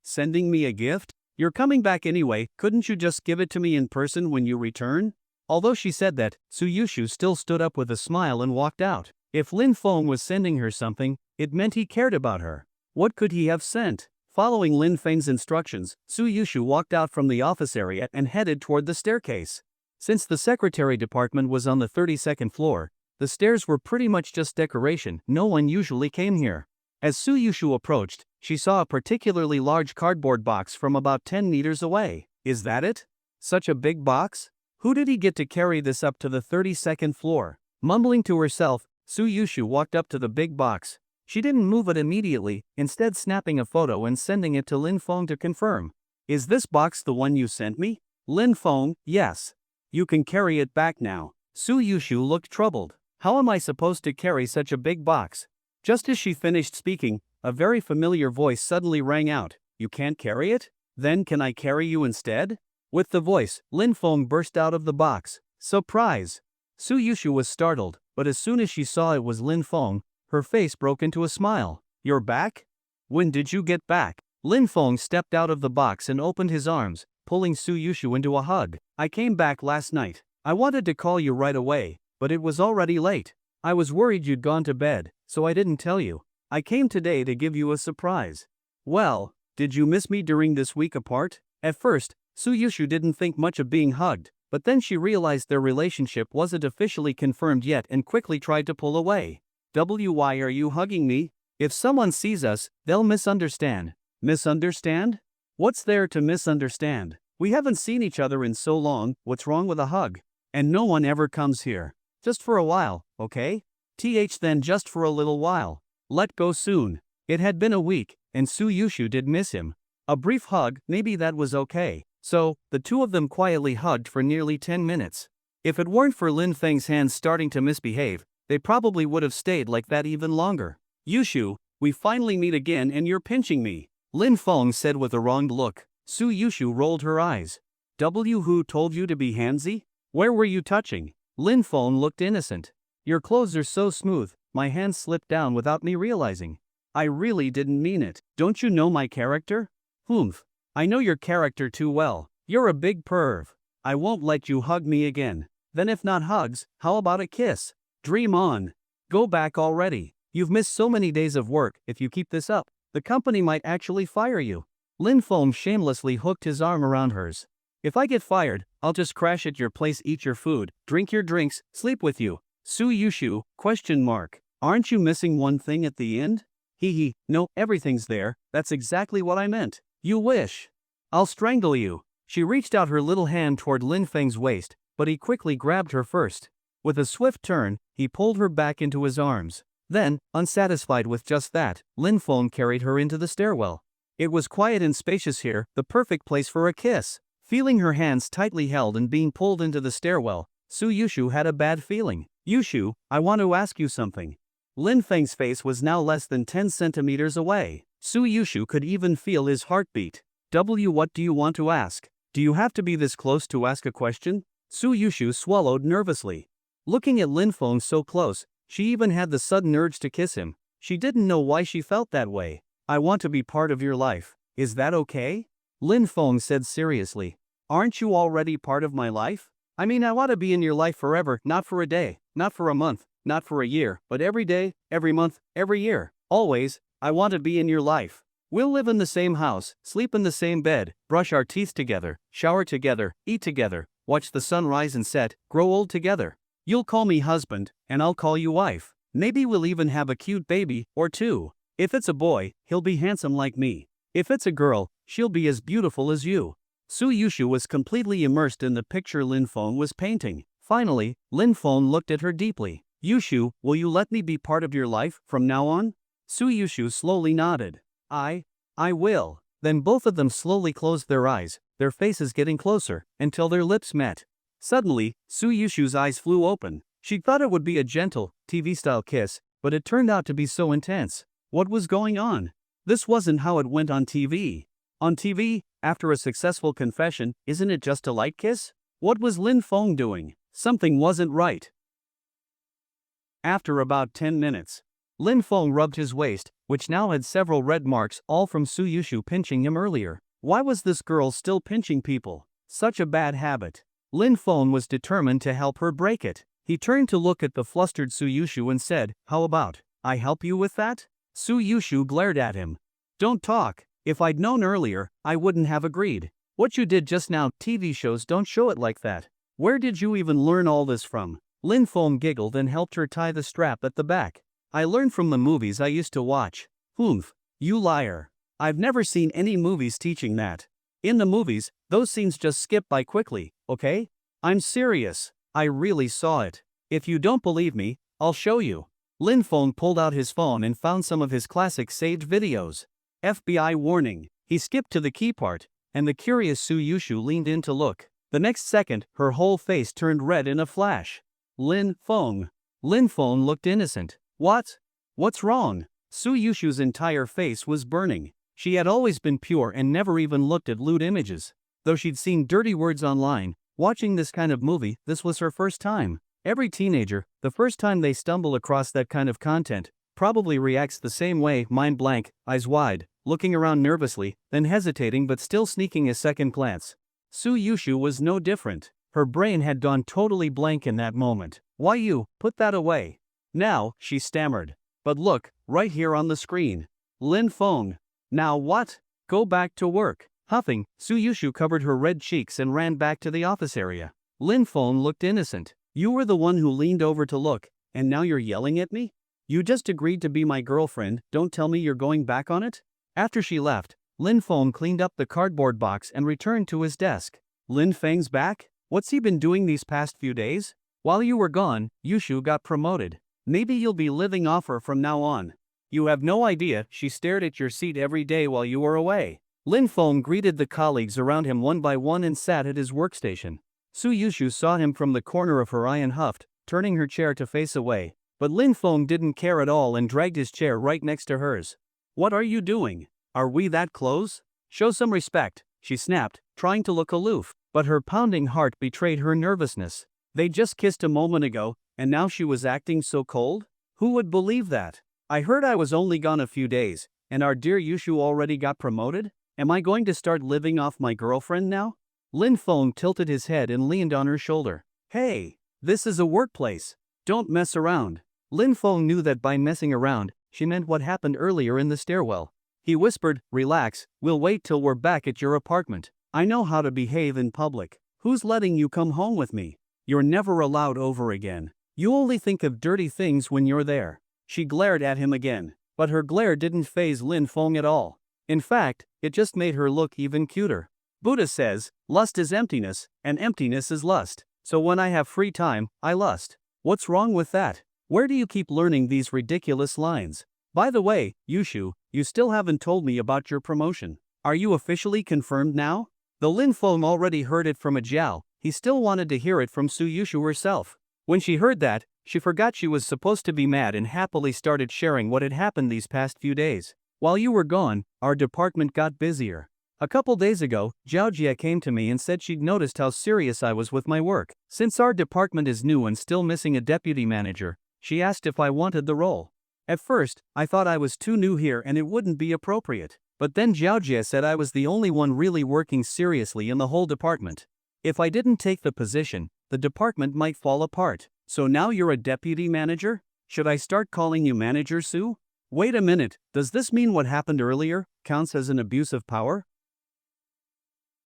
Sending me a gift? You're coming back anyway, couldn't you just give it to me in person when you return? Although she said that, Suyushu still stood up with a smile and walked out. If Lin Feng was sending her something, it meant he cared about her. What could he have sent? Following Lin Feng's instructions, Suyushu walked out from the office area and headed toward the staircase. Since the secretary department was on the 32nd floor, the stairs were pretty much just decoration, no one usually came here. As Suyushu approached, she saw a particularly large cardboard box from about 10 meters away. Is that it? Such a big box? Who did he get to carry this up to the 32nd floor? Mumbling to herself, Suyushu walked up to the big box. She didn't move it immediately, instead snapping a photo and sending it to Lin Feng to confirm. "Is this box the one you sent me?" Lin Feng, "Yes. You can carry it back now." Suyushu looked troubled. "How am I supposed to carry such a big box?" Just as she finished speaking, a very familiar voice suddenly rang out. "You can't carry it? Then can I carry you instead?" With the voice, Lin Feng burst out of the box. Surprise! Suyushu was startled, but as soon as she saw it was Lin Feng, her face broke into a smile. "You're back? When did you get back?" Lin Feng stepped out of the box and opened his arms, pulling Suyushu into a hug. "I came back last night. I wanted to call you right away, but it was already late. I was worried you'd gone to bed, so I didn't tell you. I came today to give you a surprise." "Well, did you miss me during this week apart?" At first, Suyushu didn't think much of being hugged, but then she realized their relationship wasn't officially confirmed yet and quickly tried to pull away. "Why are you hugging me? If someone sees us, they'll misunderstand." "Misunderstand? What's there to misunderstand? We haven't seen each other in so long, what's wrong with a hug? And no one ever comes here. Just for a while, okay? Then just for a little while. Let go soon." It had been a week, and Suyushu did miss him. A brief hug, maybe that was okay. So, the two of them quietly hugged for nearly 10 minutes. If it weren't for Lin Feng's hands starting to misbehave, they probably would have stayed like that even longer. "Yushu, we finally meet again and you're pinching me," Lin Feng said with a wronged look. Suyushu rolled her eyes. Who told you to be handsy? Where were you touching?" Lin Feng looked innocent. "Your clothes are so smooth, my hands slipped down without me realizing. I really didn't mean it. Don't you know my character?" "Humph. I know your character too well. You're a big perv. I won't let you hug me again." "Then if not hugs, how about a kiss?" "Dream on. Go back already. You've missed so many days of work, if you keep this up, the company might actually fire you." Lin Feng shamelessly hooked his arm around hers. "If I get fired, I'll just crash at your place, eat your food, drink your drinks, sleep with you." Suyushu, ? "Aren't you missing one thing at the end?" No, everything's there, that's exactly what I meant. You wish. I'll strangle you." She reached out her little hand toward Lin Feng's waist, but he quickly grabbed her first. With a swift turn, he pulled her back into his arms. Then, unsatisfied with just that, Lin Feng carried her into the stairwell. It was quiet and spacious here, the perfect place for a kiss. Feeling her hands tightly held and being pulled into the stairwell, Suyushu had a bad feeling. "Yushu, I want to ask you something." Lin Feng's face was now less than 10 centimeters away. Suyushu could even feel his heartbeat. What do you want to ask? Do you have to be this close to ask a question?" Suyushu swallowed nervously. Looking at Lin Feng so close, she even had the sudden urge to kiss him. She didn't know why she felt that way. "I want to be part of your life. Is that okay?" Lin Feng said seriously. "Aren't you already part of my life? I mean, I want to be in your life forever, not for a day, not for a month, not for a year, but every day, every month, every year. Always, I want to be in your life. We'll live in the same house, sleep in the same bed, brush our teeth together, shower together, eat together, watch the sun rise and set, grow old together. You'll call me husband, and I'll call you wife. Maybe we'll even have a cute baby or two. If it's a boy, he'll be handsome like me. If it's a girl, she'll be as beautiful as you. Suyushu was completely immersed in the picture Lin Feng was painting. Finally, Lin Feng looked at her deeply. Yushu, will you let me be part of your life from now on? Suyushu slowly nodded. I will. Then both of them slowly closed their eyes, their faces getting closer, until their lips met. Suddenly, Suyushu's eyes flew open. She thought it would be a gentle, TV-style kiss, but it turned out to be so intense. What was going on? This wasn't how it went on TV. On TV, after a successful confession, isn't it just a light kiss? What was Lin Feng doing? Something wasn't right. After about 10 minutes, Lin Feng rubbed his waist, which now had several red marks, all from Suyushu pinching him earlier. Why was this girl still pinching people? Such a bad habit. Lin Feng was determined to help her break it. He turned to look at the flustered Suyushu and said, "How about I help you with that?" Suyushu glared at him. "Don't talk. If I'd known earlier, I wouldn't have agreed. What you did just now, TV shows don't show it like that. Where did you even learn all this from?" Lin Feng giggled and helped her tie the strap at the back. "I learned from the movies I used to watch." "Humph, you liar. I've never seen any movies teaching that. In the movies, those scenes just skip by quickly, okay? I'm serious. I really saw it. If you don't believe me, I'll show you." Lin Feng pulled out his phone and found some of his classic saved videos. FBI warning. He skipped to the key part, and the curious Suyushu leaned in to look. The next second, her whole face turned red in a flash. Lin Feng. Lin Feng looked innocent. What's wrong? Suyushu's entire face was burning. She had always been pure and never even looked at lewd images. Though she'd seen dirty words online, watching this kind of movie, this was her first time. Every teenager, the first time they stumble across that kind of content, probably reacts the same way, mind blank, eyes wide, looking around nervously, then hesitating but still sneaking a second glance. Suyushu was no different. Her brain had gone totally blank in that moment. "Why you, put that away." "Now," she stammered. "But look, right here on the screen. Lin Feng." "Now what?" "Go back to work." Huffing, Suyushu covered her red cheeks and ran back to the office area. Lin Feng looked innocent. "You were the one who leaned over to look, and now you're yelling at me? You just agreed to be my girlfriend, don't tell me you're going back on it?" After she left, Lin Feng cleaned up the cardboard box and returned to his desk. "Lin Feng's back? What's he been doing these past few days? While you were gone, Yushu got promoted. Maybe you'll be living off her from now on. You have no idea she stared at your seat every day while you were away." Lin Feng greeted the colleagues around him one by one and sat at his workstation. Suyushu saw him from the corner of her eye and huffed, turning her chair to face away. But Lin Feng didn't care at all and dragged his chair right next to hers. "What are you doing? Are we that close? Show some respect," she snapped, trying to look aloof. But her pounding heart betrayed her nervousness. They just kissed a moment ago, and now she was acting so cold? Who would believe that? "I heard I was only gone a few days, and our dear Yushu already got promoted? Am I going to start living off my girlfriend now?" Lin Feng tilted his head and leaned on her shoulder. "Hey, this is a workplace. Don't mess around." Lin Feng knew that by messing around, she meant what happened earlier in the stairwell. He whispered, "Relax, we'll wait till we're back at your apartment. I know how to behave in public. Who's letting you come home with me? You're never allowed over again. You only think of dirty things when you're there." She glared at him again, but her glare didn't faze Lin Feng at all. In fact, it just made her look even cuter. Buddha says, lust is emptiness, and emptiness is lust. So when I have free time, I lust. What's wrong with that? Where do you keep learning these ridiculous lines? By the way, Yushu, you still haven't told me about your promotion. Are you officially confirmed now? Though Lin Feng already heard it from a Jiao, he still wanted to hear it from Suyushu herself. When she heard that, she forgot she was supposed to be mad and happily started sharing what had happened these past few days. "While you were gone, our department got busier. A couple days ago, Jiaojia came to me and said she'd noticed how serious I was with my work. Since our department is new and still missing a deputy manager, she asked if I wanted the role. At first, I thought I was too new here and it wouldn't be appropriate. But then Jiaojia said I was the only one really working seriously in the whole department. If I didn't take the position, the department might fall apart. So now you're a deputy manager? Should I start calling you Manager Sue? Wait a minute, does this mean what happened earlier counts as an abuse of power?"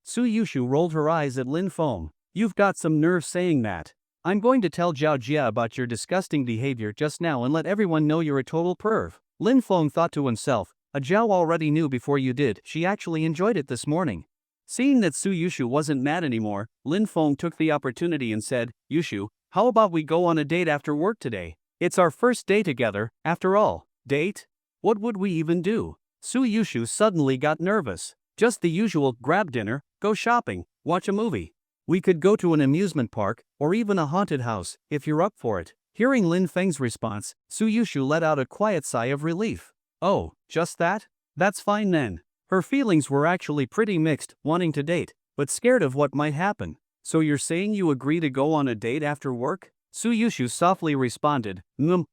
Suyushu rolled her eyes at Lin Feng. You've got some nerve saying that. I'm going to tell Zhao Jia about your disgusting behavior just now and let everyone know you're a total perv. Lin Feng thought to himself, a Zhao already knew before you did, she actually enjoyed it this morning. Seeing that Suyushu wasn't mad anymore, Lin Feng took the opportunity and said, Yushu, how about we go on a date after work today? It's our first day together, after all. Date? What would we even do? Suyushu suddenly got nervous. Just the usual, grab dinner, go shopping, watch a movie. We could go to an amusement park, or even a haunted house, if you're up for it. Hearing Lin Feng's response, Suyushu let out a quiet sigh of relief. Oh, just that? That's fine then. Her feelings were actually pretty mixed, wanting to date, but scared of what might happen. So you're saying you agree to go on a date after work? Suyushu softly responded,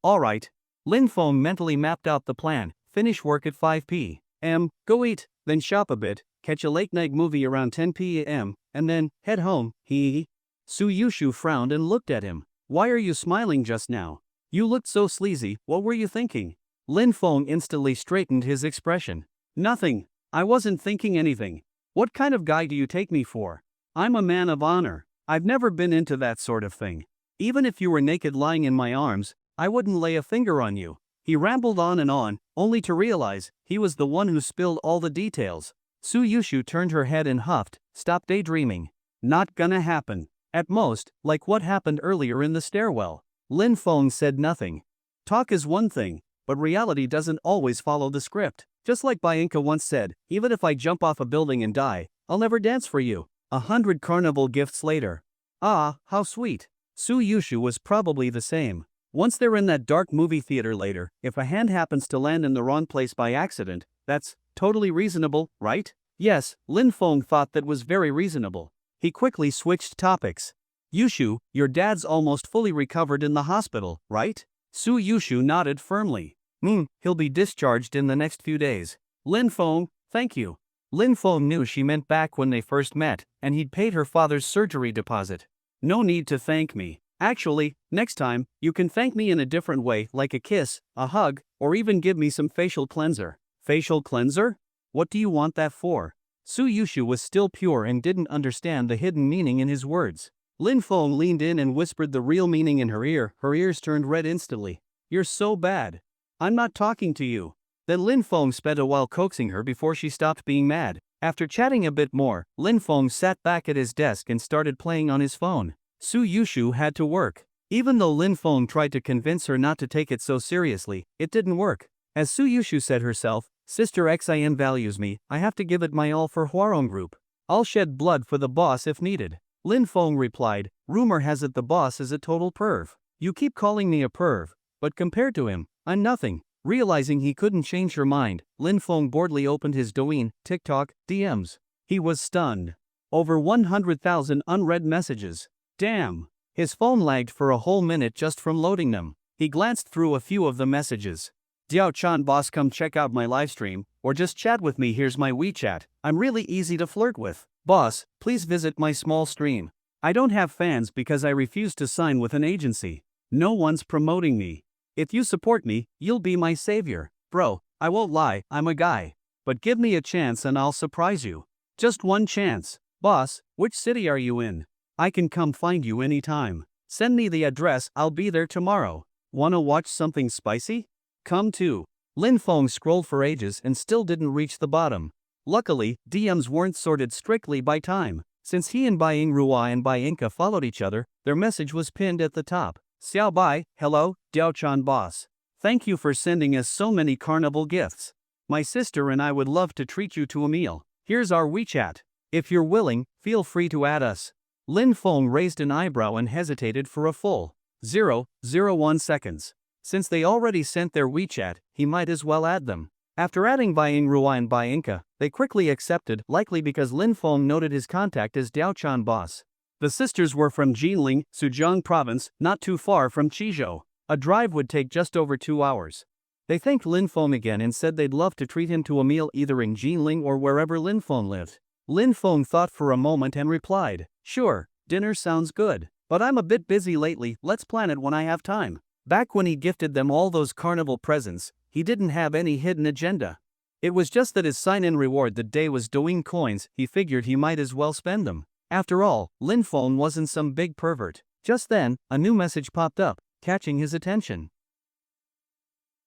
alright. Lin Feng mentally mapped out the plan, finish work at 5 p.m., go eat, then shop a bit, catch a late-night movie around 10 p.m., and then head home, Suyushu frowned and looked at him. Why are you smiling just now? You looked so sleazy, what were you thinking? Lin Feng instantly straightened his expression. Nothing. I wasn't thinking anything. What kind of guy do you take me for? I'm a man of honor. I've never been into that sort of thing. Even if you were naked lying in my arms, I wouldn't lay a finger on you. He rambled on, only to realize he was the one who spilled all the details. Suyushu turned her head and huffed, stop daydreaming. Not gonna happen. At most, like what happened earlier in the stairwell. Lin Feng said nothing. Talk is one thing, but reality doesn't always follow the script. Just like Bianca once said, even if I jump off a building and die, I'll never dance for you. 100 carnival gifts later. Ah, how sweet. Suyushu was probably the same. Once they're in that dark movie theater later, if a hand happens to land in the wrong place by accident, that's totally reasonable, right? Yes, Lin Feng thought that was very reasonable. He quickly switched topics. Yushu, your dad's almost fully recovered in the hospital, right? Suyushu nodded firmly. He'll be discharged in the next few days. Lin Feng, thank you. Lin Feng knew she meant back when they first met, and he'd paid her father's surgery deposit. No need to thank me. Actually, next time, you can thank me in a different way, like a kiss, a hug, or even give me some facial cleanser. Facial cleanser? What do you want that for? Suyushu was still pure and didn't understand the hidden meaning in his words. Lin Feng leaned in and whispered the real meaning in her ear. Her ears turned red instantly. You're so bad. I'm not talking to you. Then Lin Feng spent a while coaxing her before she stopped being mad. After chatting a bit more, Lin Feng sat back at his desk and started playing on his phone. Suyushu had to work. Even though Lin Feng tried to convince her not to take it so seriously, it didn't work. As Suyushu said herself, Sister Xin values me, I have to give it my all for Huarong group. I'll shed blood for the boss if needed. Lin Feng replied, rumor has it the boss is a total perv. You keep calling me a perv, but compared to him, I'm nothing. Realizing he couldn't change her mind, Lin Feng boredly opened his Douyin, TikTok, DMs. He was stunned. Over 100,000 unread messages. Damn. His phone lagged for a whole minute just from loading them. He glanced through a few of the messages. Diao-chan boss, come check out my livestream, or just chat with me, here's my WeChat, I'm really easy to flirt with. Boss, please visit my small stream. I don't have fans because I refuse to sign with an agency. No one's promoting me. If you support me, you'll be my savior. Bro, I won't lie, I'm a guy. But give me a chance and I'll surprise you. Just one chance. Boss, which city are you in? I can come find you anytime. Send me the address, I'll be there tomorrow. Wanna watch something spicy? Come too. Lin Feng scrolled for ages and still didn't reach the bottom. Luckily, DMs weren't sorted strictly by time. Since he and Rua and Bianca followed each other, their message was pinned at the top. Xiao Bai, hello, Diao-chan boss. Thank you for sending us so many carnival gifts. My sister and I would love to treat you to a meal. Here's our WeChat. If you're willing, feel free to add us. Lin Feng raised an eyebrow and hesitated for a full 0.01 seconds. Since they already sent their WeChat, he might as well add them. After adding Rua and Bianca, they quickly accepted, likely because Lin Feng noted his contact as Diao-chan boss. The sisters were from Jinling, Suzhou province, not too far from Qizhou. A drive would take just over 2 hours. They thanked Lin Feng again and said they'd love to treat him to a meal either in Jinling or wherever Lin Feng lived. Lin Feng thought for a moment and replied, sure, dinner sounds good, but I'm a bit busy lately, let's plan it when I have time. Back when he gifted them all those carnival presents, he didn't have any hidden agenda. It was just that his sign-in reward that day was Douyin coins, he figured he might as well spend them. After all, Lin Feng wasn't some big pervert. Just then, a new message popped up, catching his attention.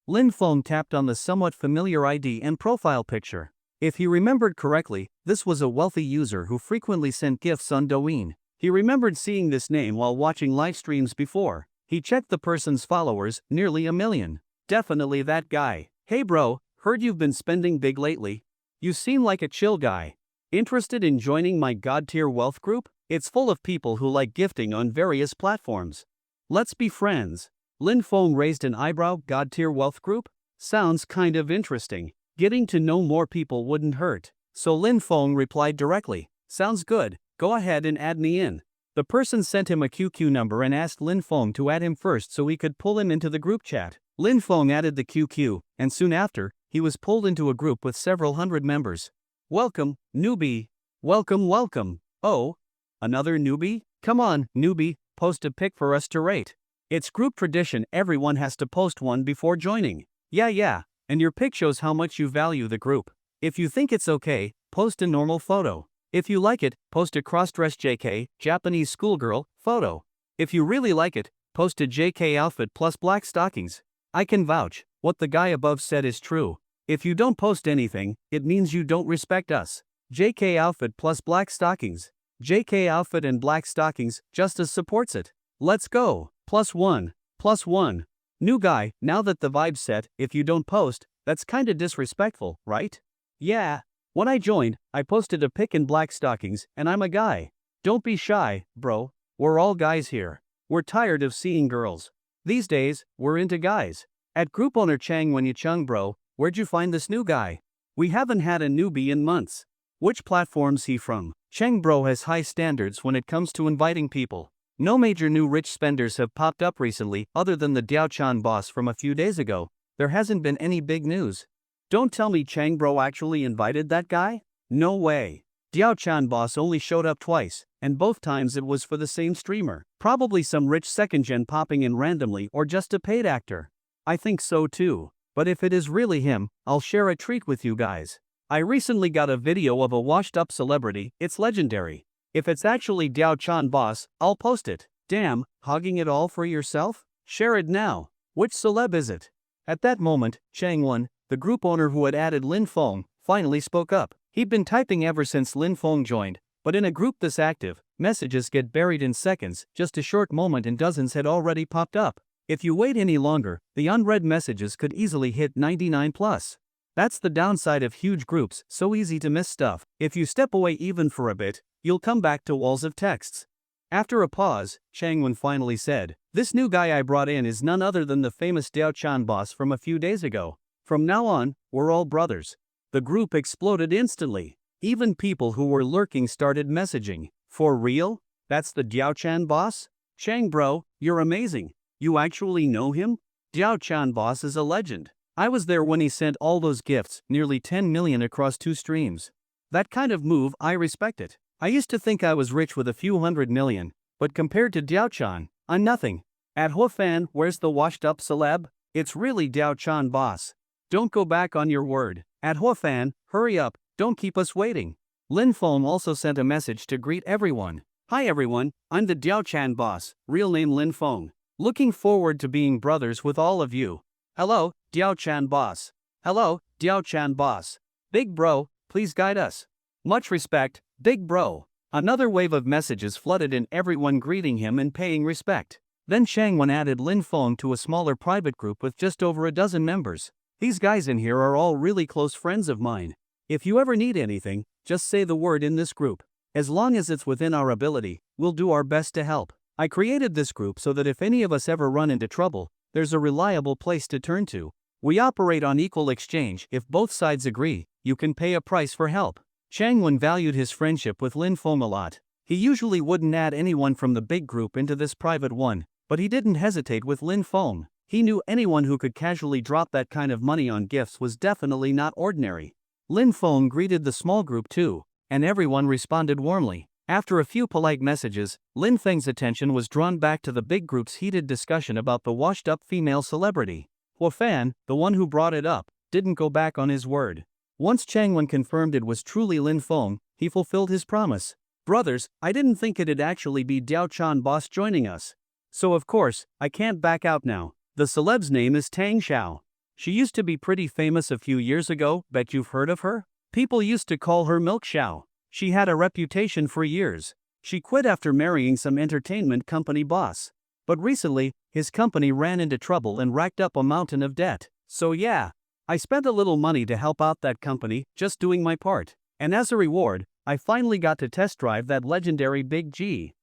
Lin Feng tapped on the somewhat familiar ID and profile picture. If he remembered correctly, this was a wealthy user who frequently sent gifts on Douyin. He remembered seeing this name while watching live streams before. He checked the person's followers, nearly 1 million. Definitely that guy. Hey bro, heard you've been spending big lately. You seem like a chill guy. Interested in joining my God-tier wealth group? It's full of people who like gifting on various platforms. Let's be friends. Lin Feng raised an eyebrow. God-tier wealth group? Sounds kind of interesting. Getting to know more people wouldn't hurt. So Lin Feng replied directly. Sounds good, go ahead and add me in. The person sent him a QQ number and asked Lin Feng to add him first so he could pull him into the group chat. Lin Feng added the QQ, and soon after, he was pulled into a group with several hundred members. Welcome, newbie. Welcome. Oh, another newbie? Come on, newbie, post a pic for us to rate. It's group tradition, everyone has to post one before joining. Yeah, and your pic shows how much you value the group. If you think it's okay, post a normal photo. If you like it, post a cross-dressed JK, Japanese schoolgirl, photo. If you really like it, post a JK outfit plus black stockings. I can vouch, what the guy above said is true. If you don't post anything, it means you don't respect us. JK outfit plus black stockings. JK outfit and black stockings, Justice supports it. Let's go. +1. New guy, now that the vibe's set, if you don't post, that's kinda disrespectful, right? Yeah. When I joined, I posted a pic in black stockings, and I'm a guy. Don't be shy, bro. We're all guys here. We're tired of seeing girls. These days, we're into guys. At group owner Chang Wen-Chung bro, where'd you find this new guy? We haven't had a newbie in months. Which platform's he from? Chang bro has high standards when it comes to inviting people. No major new rich spenders have popped up recently other than the Diao-chan boss from a few days ago. There hasn't been any big news. Don't tell me Chang bro actually invited that guy? No way. Diao-chan boss only showed up twice, and both times it was for the same streamer. Probably some rich second-gen popping in randomly or just a paid actor. I think so too. But if it is really him, I'll share a treat with you guys. I recently got a video of a washed-up celebrity, it's legendary. If it's actually Diao-chan boss, I'll post it. Damn, hogging it all for yourself? Share it now. Which celeb is it? At that moment, Chang Wen, the group owner who had added Lin Feng, finally spoke up. He'd been typing ever since Lin Feng joined, but in a group this active, messages get buried in seconds, just a short moment and dozens had already popped up. If you wait any longer, the unread messages could easily hit 99+. That's the downside of huge groups, so easy to miss stuff. If you step away even for a bit, you'll come back to walls of texts. After a pause, Chang Wen finally said, "This new guy I brought in is none other than the famous Diao-chan boss from a few days ago. From now on, we're all brothers." The group exploded instantly. Even people who were lurking started messaging. For real? That's the Diao-chan boss? Chang bro, you're amazing. You actually know him? Diao-chan boss is a legend. I was there when he sent all those gifts, nearly 10 million across 2 streams. That kind of move, I respect it. I used to think I was rich with a few 100 million, but compared to Diao-chan, I'm nothing. At Huafan, where's the washed-up celeb? It's really Diao-chan boss. Don't go back on your word. At Huafan, hurry up, don't keep us waiting. Lin Feng also sent a message to greet everyone. Hi everyone, I'm the Diao-chan boss, real name Lin Feng. Looking forward to being brothers with all of you. Hello, Diao-chan boss. Hello, Diao-chan boss. Big bro, please guide us. Much respect, big bro. Another wave of messages flooded in, everyone greeting him and paying respect. Then Chang Wen added Lin Feng to a smaller private group with just over a dozen members. These guys in here are all really close friends of mine. If you ever need anything, just say the word in this group. As long as it's within our ability, we'll do our best to help. I created this group so that if any of us ever run into trouble, there's a reliable place to turn to. We operate on equal exchange. If both sides agree, you can pay a price for help. Chang Wen valued his friendship with Lin Feng a lot. He usually wouldn't add anyone from the big group into this private one, but he didn't hesitate with Lin Feng. He knew anyone who could casually drop that kind of money on gifts was definitely not ordinary. Lin Feng greeted the small group too, and everyone responded warmly. After a few polite messages, Lin Feng's attention was drawn back to the big group's heated discussion about the washed-up female celebrity. Huafan, the one who brought it up, didn't go back on his word. Once Chang Wen confirmed it was truly Lin Feng, he fulfilled his promise. Brothers, I didn't think it'd actually be Diao-chan boss joining us. So of course, I can't back out now. The celeb's name is Tang Xiao. She used to be pretty famous a few years ago, bet you've heard of her? People used to call her Milk Xiao. She had a reputation for years. She quit after marrying some entertainment company boss. But recently, his company ran into trouble and racked up a mountain of debt. So yeah, I spent a little money to help out that company, just doing my part. And as a reward, I finally got to test drive that legendary Big G.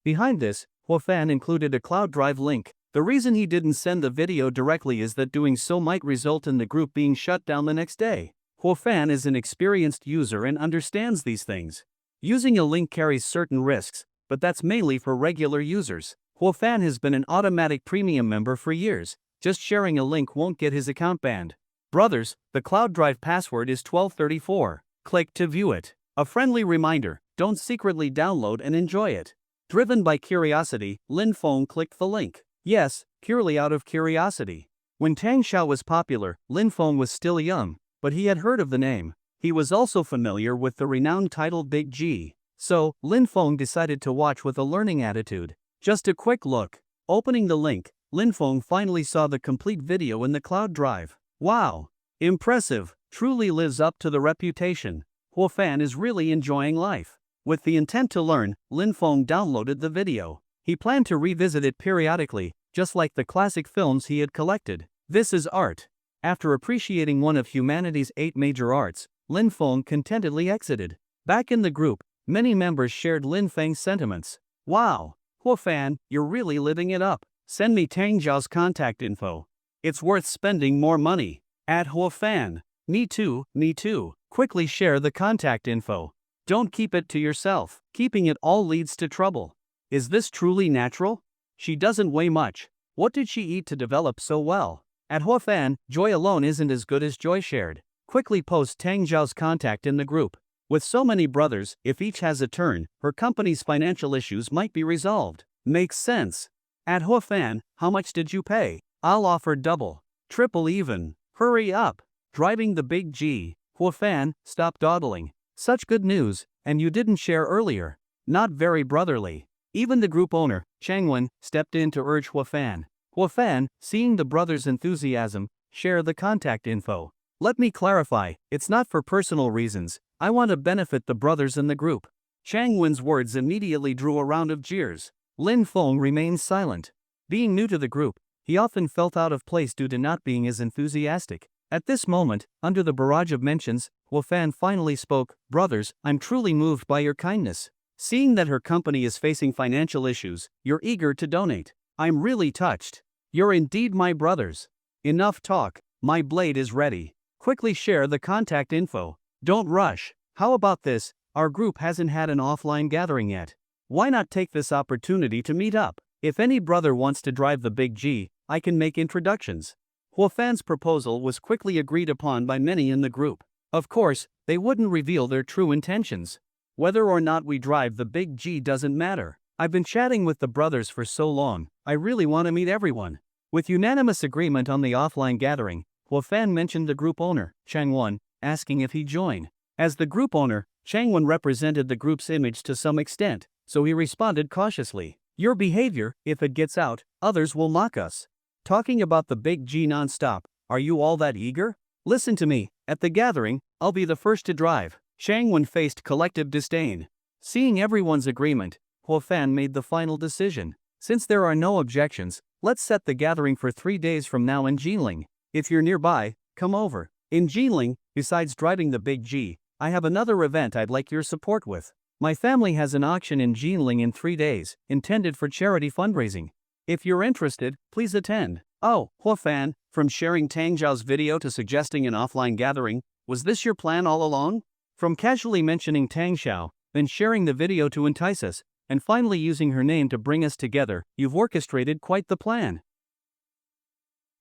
Behind this, Huafan included a cloud drive link. The reason he didn't send the video directly is that doing so might result in the group being shut down the next day. Huafan is an experienced user and understands these things. Using a link carries certain risks, but that's mainly for regular users. Huafan has been an automatic premium member for years. Just sharing a link won't get his account banned. Brothers, the cloud drive password is 1234. Click to view it. A friendly reminder, don't secretly download and enjoy it. Driven by curiosity, Lin Feng clicked the link. Yes, purely out of curiosity. When Tang Xiao was popular, Lin Feng was still young, but he had heard of the name. He was also familiar with the renowned title Big G. So, Lin Feng decided to watch with a learning attitude. Just a quick look. Opening the link, Lin Feng finally saw the complete video in the cloud drive. Wow! Impressive, truly lives up to the reputation. Huafan is really enjoying life. With the intent to learn, Lin Feng downloaded the video. He planned to revisit it periodically, just like the classic films he had collected. This is art. After appreciating one of humanity's 8 major arts, Lin Feng contentedly exited. Back in the group, many members shared Lin Feng's sentiments. Wow! Huafan, you're really living it up. Send me Tang Zhao's contact info. It's worth spending more money. At Huafan. Me too, me too. Quickly share the contact info. Don't keep it to yourself. Keeping it all leads to trouble. Is this truly natural? She doesn't weigh much. What did she eat to develop so well? At Huafan, joy alone isn't as good as joy shared. Quickly post Tang Zhao's contact in the group. With so many brothers, if each has a turn, her company's financial issues might be resolved. Makes sense. At Huafan, how much did you pay? I'll offer double, triple even. Hurry up. Driving the Big G. Huafan, stop dawdling. Such good news, and you didn't share earlier. Not very brotherly. Even the group owner, Changwen, stepped in to urge Huafan. Huafan, seeing the brothers' enthusiasm, share the contact info. Let me clarify, it's not for personal reasons. I want to benefit the brothers in the group. Changwen's words immediately drew a round of jeers. Lin Feng remained silent. Being new to the group, he often felt out of place due to not being as enthusiastic. At this moment, under the barrage of mentions, Huafan finally spoke. Brothers, I'm truly moved by your kindness. Seeing that her company is facing financial issues, you're eager to donate. I'm really touched. You're indeed my brothers. Enough talk, my blade is ready. Quickly share the contact info. Don't rush. How about this? Our group hasn't had an offline gathering yet. Why not take this opportunity to meet up? If any brother wants to drive the Big G, I can make introductions. Huafan's proposal was quickly agreed upon by many in the group. Of course, they wouldn't reveal their true intentions. Whether or not we drive the Big G doesn't matter. I've been chatting with the brothers for so long, I really want to meet everyone. With unanimous agreement on the offline gathering, Huafan mentioned the group owner, Changwen, asking if he'd join. As the group owner, Changwen represented the group's image to some extent, so he responded cautiously. Your behavior, if it gets out, others will mock us. Talking about the Big G non-stop, are you all that eager? Listen to me, at the gathering, I'll be the first to drive. Changwen faced collective disdain. Seeing everyone's agreement, Huafan made the final decision. Since there are no objections, let's set the gathering for 3 days from now in Jinling. If you're nearby, come over. In Jinling, besides driving the Big G, I have another event I'd like your support with. My family has an auction in Jinling in 3 days, intended for charity fundraising. If you're interested, please attend. Oh, Huafan, from sharing Tang Zhao's video to suggesting an offline gathering, was this your plan all along? From casually mentioning Tang Xiao, then sharing the video to entice us, and finally using her name to bring us together, you've orchestrated quite the plan.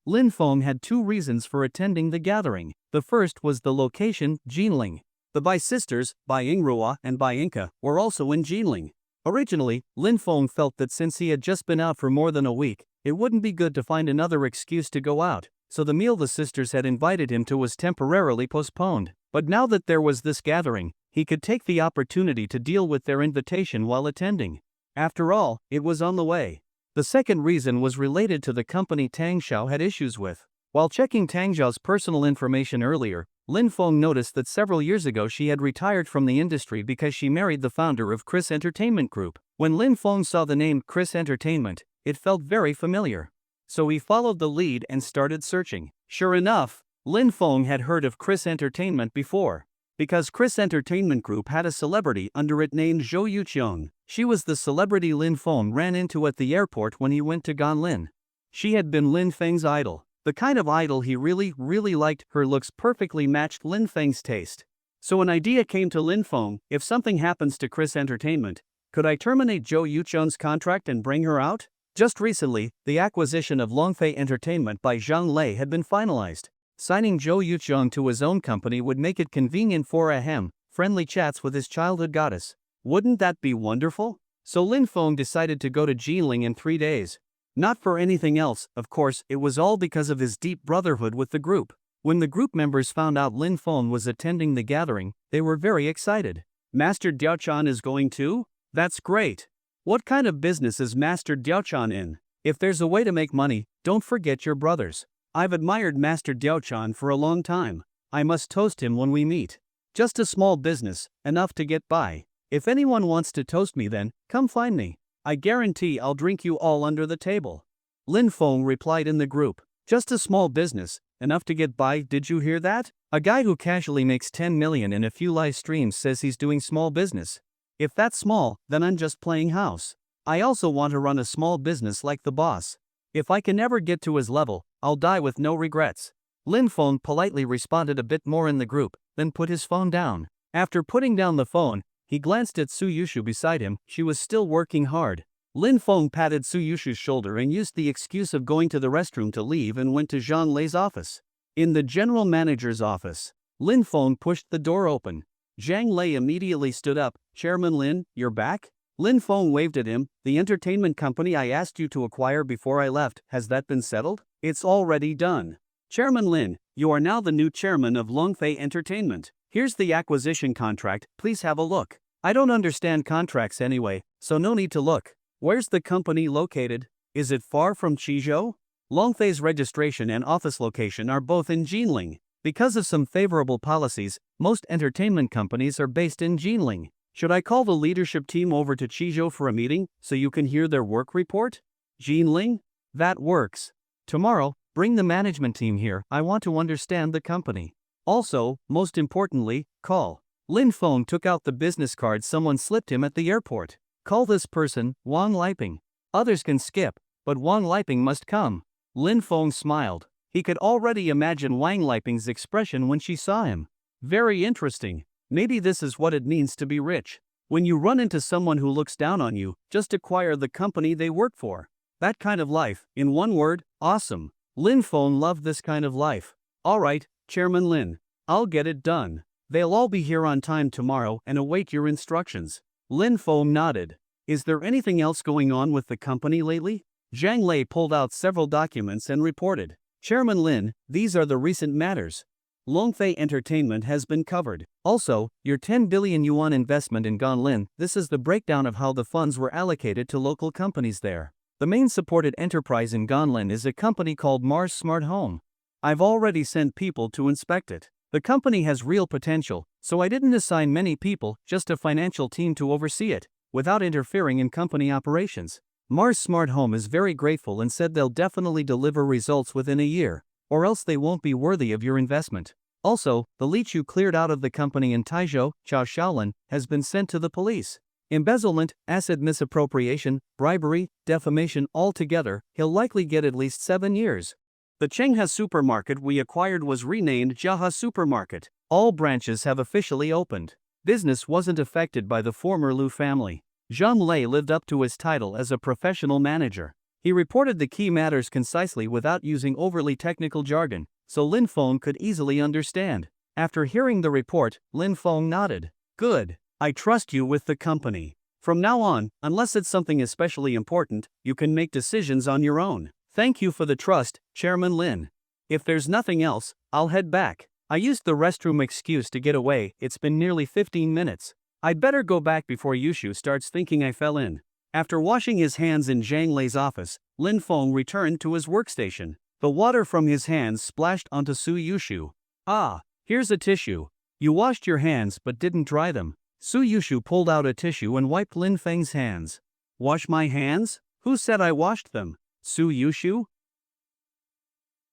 Lin Feng had 2 reasons for attending the gathering. The first was the location, Jinling. The Bai sisters, Bai Yingrua and Bai Inca, were also in Jinling. Originally, Lin Feng felt that since he had just been out for more than a week, it wouldn't be good to find another excuse to go out, so the meal the sisters had invited him to was temporarily postponed. But now that there was this gathering, he could take the opportunity to deal with their invitation while attending. After all, it was on the way. The second reason was related to the company Tang Xiao had issues with. While checking Tang Xiao's personal information earlier, Lin Feng noticed that several years ago she had retired from the industry because she married the founder of Chris Entertainment Group. When Lin Feng saw the name Chris Entertainment, it felt very familiar. So he followed the lead and started searching. Sure enough, Lin Feng had heard of Chris Entertainment before. Because Chris Entertainment Group had a celebrity under it named Zhou Yuqiang. She was the celebrity Lin Feng ran into at the airport when he went to Ganlin. She had been Lin Feng's idol. The kind of idol he really liked. Her looks perfectly matched Lin Feng's taste. So an idea came to Lin Feng: if something happens to Chris Entertainment, could I terminate Zhou Yuqiang's contract and bring her out? Just recently, the acquisition of Longfei Entertainment by Zhang Lei had been finalized. Signing Zhou Yuqiang to his own company would make it convenient for friendly chats with his childhood goddess. Wouldn't that be wonderful? So Lin Feng decided to go to Jilin in 3 days. Not for anything else, of course, it was all because of his deep brotherhood with the group. When the group members found out Lin Feng was attending the gathering, they were very excited. Master Diaochan is going too? That's great. What kind of business is Master Diaochan in? If there's a way to make money, don't forget your brothers. I've admired Master Diaochan for a long time. I must toast him when we meet. Just a small business, enough to get by. If anyone wants to toast me then, come find me. I guarantee I'll drink you all under the table. Lin Feng replied in the group. Just a small business, enough to get by, did you hear that? A guy who casually makes 10 million in a few live streams says he's doing small business. If that's small, then I'm just playing house. I also want to run a small business like the boss. If I can ever get to his level, I'll die with no regrets. Lin Feng politely responded a bit more in the group, then put his phone down. After putting down the phone, he glanced at Suyushu beside him. She was still working hard. Lin Feng patted Suyushu's shoulder and used the excuse of going to the restroom to leave and went to Zhang Lei's office. In the general manager's office, Lin Feng pushed the door open. Zhang Lei immediately stood up. Chairman Lin, you're back? Lin Feng waved at him. The entertainment company I asked you to acquire before I left, has that been settled? It's already done. Chairman Lin, you are now the new chairman of Longfei Entertainment. Here's the acquisition contract, please have a look. I don't understand contracts anyway, so no need to look. Where's the company located? Is it far from Qizhou? Longfei's registration and office location are both in Jinling. Because of some favorable policies, most entertainment companies are based in Jinling. Should I call the leadership team over to Qizhou for a meeting, so you can hear their work report? Jinling? That works. Tomorrow, bring the management team here, I want to understand the company. Also, most importantly, call. Lin Feng took out the business card someone slipped him at the airport. Call this person, Wang Liping. Others can skip, but Wang Liping must come. Lin Feng smiled. He could already imagine Wang Liping's expression when she saw him. Very interesting. Maybe this is what it means to be rich. When you run into someone who looks down on you, just acquire the company they work for. That kind of life, in one word, awesome. Lin Feng loved this kind of life. Alright, Chairman Lin. I'll get it done. They'll all be here on time tomorrow and await your instructions. Lin Feng nodded. Is there anything else going on with the company lately? Zhang Lei pulled out several documents and reported. Chairman Lin, these are the recent matters. Longfei Entertainment has been covered. Also, your 10 billion yuan investment in Ganlin, this is the breakdown of how the funds were allocated to local companies there. The main supported enterprise in Ganlin is a company called Mars Smart Home. I've already sent people to inspect it. The company has real potential, so I didn't assign many people, just a financial team to oversee it, without interfering in company operations. Mars Smart Home is very grateful and said they'll definitely deliver results within a year, or else they won't be worthy of your investment. Also, the leech you cleared out of the company in Taizhou, Chao Shaolin, has been sent to the police. Embezzlement, asset misappropriation, bribery, defamation, all together, he'll likely get at least 7 years. The Chenghe supermarket we acquired was renamed Jiahe Supermarket. All branches have officially opened. Business wasn't affected by the former Lu family. Zhang Lei lived up to his title as a professional manager. He reported the key matters concisely without using overly technical jargon, so Lin Feng could easily understand. After hearing the report, Lin Feng nodded. Good. I trust you with the company. From now on, unless it's something especially important, you can make decisions on your own. Thank you for the trust, Chairman Lin. If there's nothing else, I'll head back. I used the restroom excuse to get away. It's been nearly 15 minutes. I'd better go back before Yushu starts thinking I fell in. After washing his hands in Zhang Lei's office, Lin Feng returned to his workstation. The water from his hands splashed onto Suyushu. Ah, here's a tissue. You washed your hands but didn't dry them. Suyushu pulled out a tissue and wiped Lin Feng's hands. Wash my hands? Who said I washed them? Suyushu?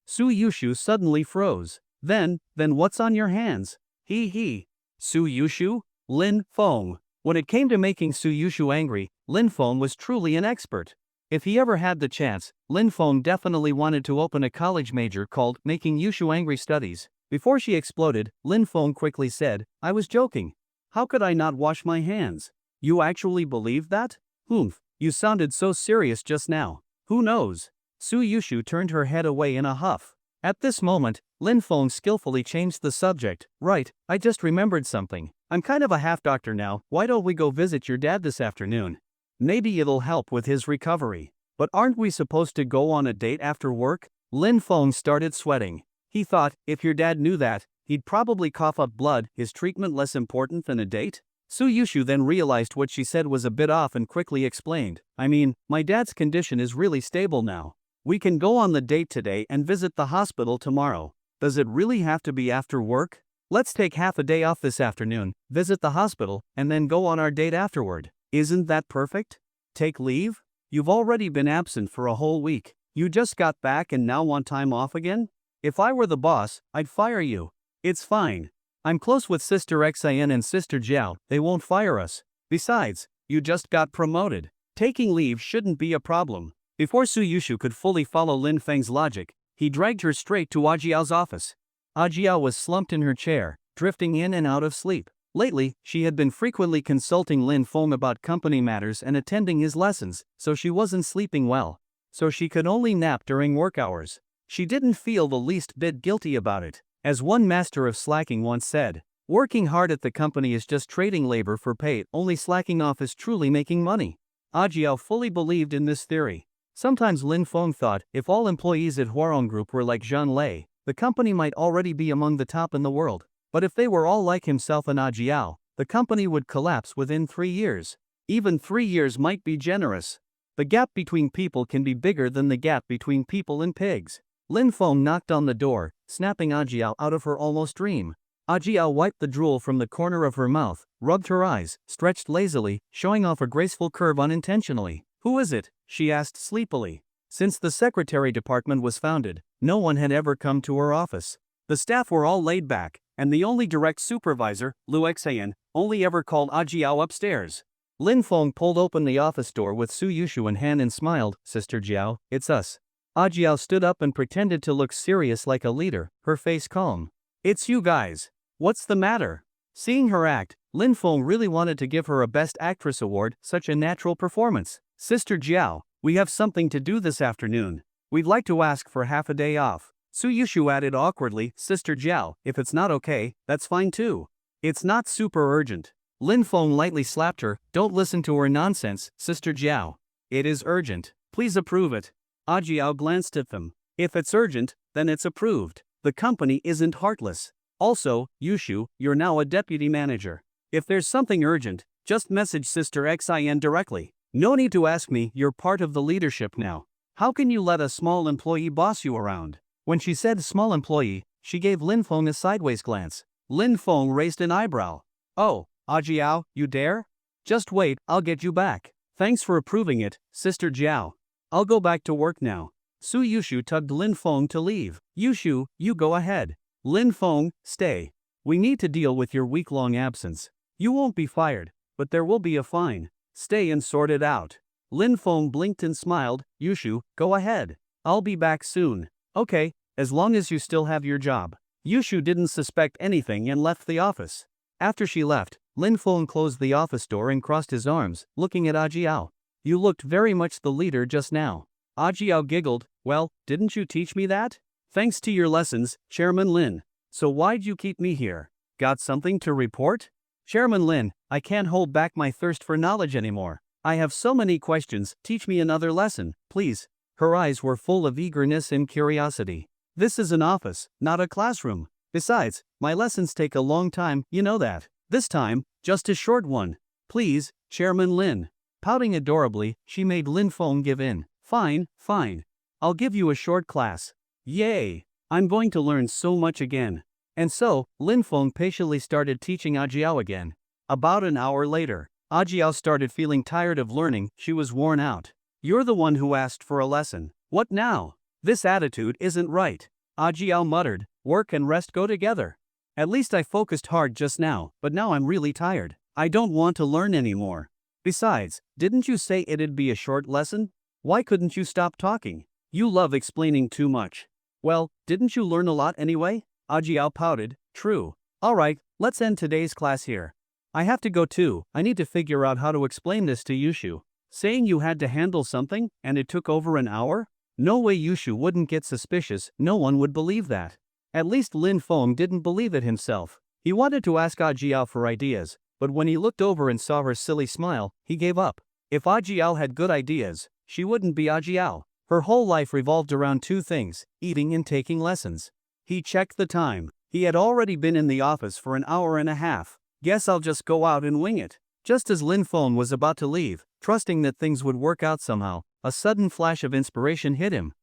Suyushu suddenly froze. Then what's on your hands? He. Suyushu? Lin Feng. When it came to making Suyushu angry, Lin Feng was truly an expert. If he ever had the chance, Lin Feng definitely wanted to open a college major called Making Yushu Angry Studies. Before she exploded, Lin Feng quickly said, I was joking. How could I not wash my hands? You actually believe that? Humph, you sounded so serious just now. Who knows? Suyushu turned her head away in a huff. At this moment, Lin Feng skillfully changed the subject. Right, I just remembered something. I'm kind of a half-doctor now. Why don't we go visit your dad this afternoon? Maybe it'll help with his recovery. But aren't we supposed to go on a date after work? Lin Feng started sweating. He thought, if your dad knew that, he'd probably cough up blood. Is treatment less important than a date? Suyushu then realized what she said was a bit off and quickly explained. I mean, my dad's condition is really stable now. We can go on the date today and visit the hospital tomorrow. Does it really have to be after work? Let's take half a day off this afternoon, visit the hospital, and then go on our date afterward. Isn't that perfect? Take leave? You've already been absent for a whole week. You just got back and now want time off again? If I were the boss, I'd fire you. It's fine. I'm close with Sister Xin and Sister Jiao, they won't fire us. Besides, you just got promoted. Taking leave shouldn't be a problem. Before Suyushu could fully follow Lin Feng's logic, he dragged her straight to Ajiao's office. Ajiao was slumped in her chair, drifting in and out of sleep. Lately, she had been frequently consulting Lin Feng about company matters and attending his lessons, so she wasn't sleeping well. So she could only nap during work hours. She didn't feel the least bit guilty about it. As one master of slacking once said, working hard at the company is just trading labor for pay, only slacking off is truly making money. Ajiao fully believed in this theory. Sometimes Lin Feng thought, if all employees at Huarong Group were like Zhang Lei, the company might already be among the top in the world. But if they were all like himself and Ajiao, the company would collapse within 3 years. Even 3 years might be generous. The gap between people can be bigger than the gap between people and pigs. Lin Feng knocked on the door, snapping Ajiao out of her almost dream. Ajiao wiped the drool from the corner of her mouth, rubbed her eyes, stretched lazily, showing off a graceful curve unintentionally. Who is it? She asked sleepily. Since the secretary department was founded, no one had ever come to her office. The staff were all laid back, and the only direct supervisor, Lu Xian, only ever called Ajiao upstairs. Lin Feng pulled open the office door with Suyushu in hand and smiled, Sister Jiao, it's us. Ajiao stood up and pretended to look serious like a leader, her face calm. It's you guys. What's the matter? Seeing her act, Lin Feng really wanted to give her a Best Actress award, such a natural performance. Sister Jiao, we have something to do this afternoon. We'd like to ask for half a day off. Suyushu added awkwardly, Sister Jiao, if it's not okay, that's fine too. It's not super urgent. Lin Feng lightly slapped her, don't listen to her nonsense, Sister Jiao. It is urgent. Please approve it. Ajiao glanced at them. If it's urgent, then it's approved. The company isn't heartless. Also, Yushu, you're now a deputy manager. If there's something urgent, just message Sister Xin directly. No need to ask me, you're part of the leadership now. How can you let a small employee boss you around? When she said small employee, she gave Lin Feng a sideways glance. Lin Feng raised an eyebrow. Oh, Ajiao, you dare? Just wait, I'll get you back. Thanks for approving it, Sister Jiao. I'll go back to work now. Suyushu tugged Lin Feng to leave. Yushu, you go ahead. Lin Feng, stay. We need to deal with your week-long absence. You won't be fired, but there will be a fine. Stay and sort it out. Lin Feng blinked and smiled. Yushu, go ahead. I'll be back soon. Okay, as long as you still have your job. Yushu didn't suspect anything and left the office. After she left, Lin Feng closed the office door and crossed his arms, looking at Ajiao. You looked very much the leader just now. Ajiao giggled. Well, didn't you teach me that? Thanks to your lessons, Chairman Lin. So why'd you keep me here? Got something to report? Chairman Lin, I can't hold back my thirst for knowledge anymore. I have so many questions, teach me another lesson, please. Her eyes were full of eagerness and curiosity. This is an office, not a classroom. Besides, my lessons take a long time, you know that. This time, just a short one. Please, Chairman Lin. Pouting adorably, she made Lin Feng give in. Fine, fine. I'll give you a short class. Yay! I'm going to learn so much again. And so, Lin Feng patiently started teaching Ajiao again. About an hour later, Ajiao started feeling tired of learning, she was worn out. You're the one who asked for a lesson. What now? This attitude isn't right. Ajiao muttered, work and rest go together. At least I focused hard just now, but now I'm really tired. I don't want to learn anymore. Besides, didn't you say it'd be a short lesson? Why couldn't you stop talking? You love explaining too much. Well, didn't you learn a lot anyway? Ajiao pouted, true. Alright, let's end today's class here. I have to go too, I need to figure out how to explain this to Yushu. Saying you had to handle something, and it took over an hour? No way Yushu wouldn't get suspicious, no one would believe that. At least Lin Feng didn't believe it himself. He wanted to ask Ajiao for ideas, but when he looked over and saw her silly smile, he gave up. If Ajiao had good ideas, she wouldn't be Ajiao. Her whole life revolved around two things, eating and taking lessons. He checked the time. He had already been in the office for an hour and a half. Guess I'll just go out and wing it. Just as Lin Feng was about to leave, trusting that things would work out somehow, a sudden flash of inspiration hit him.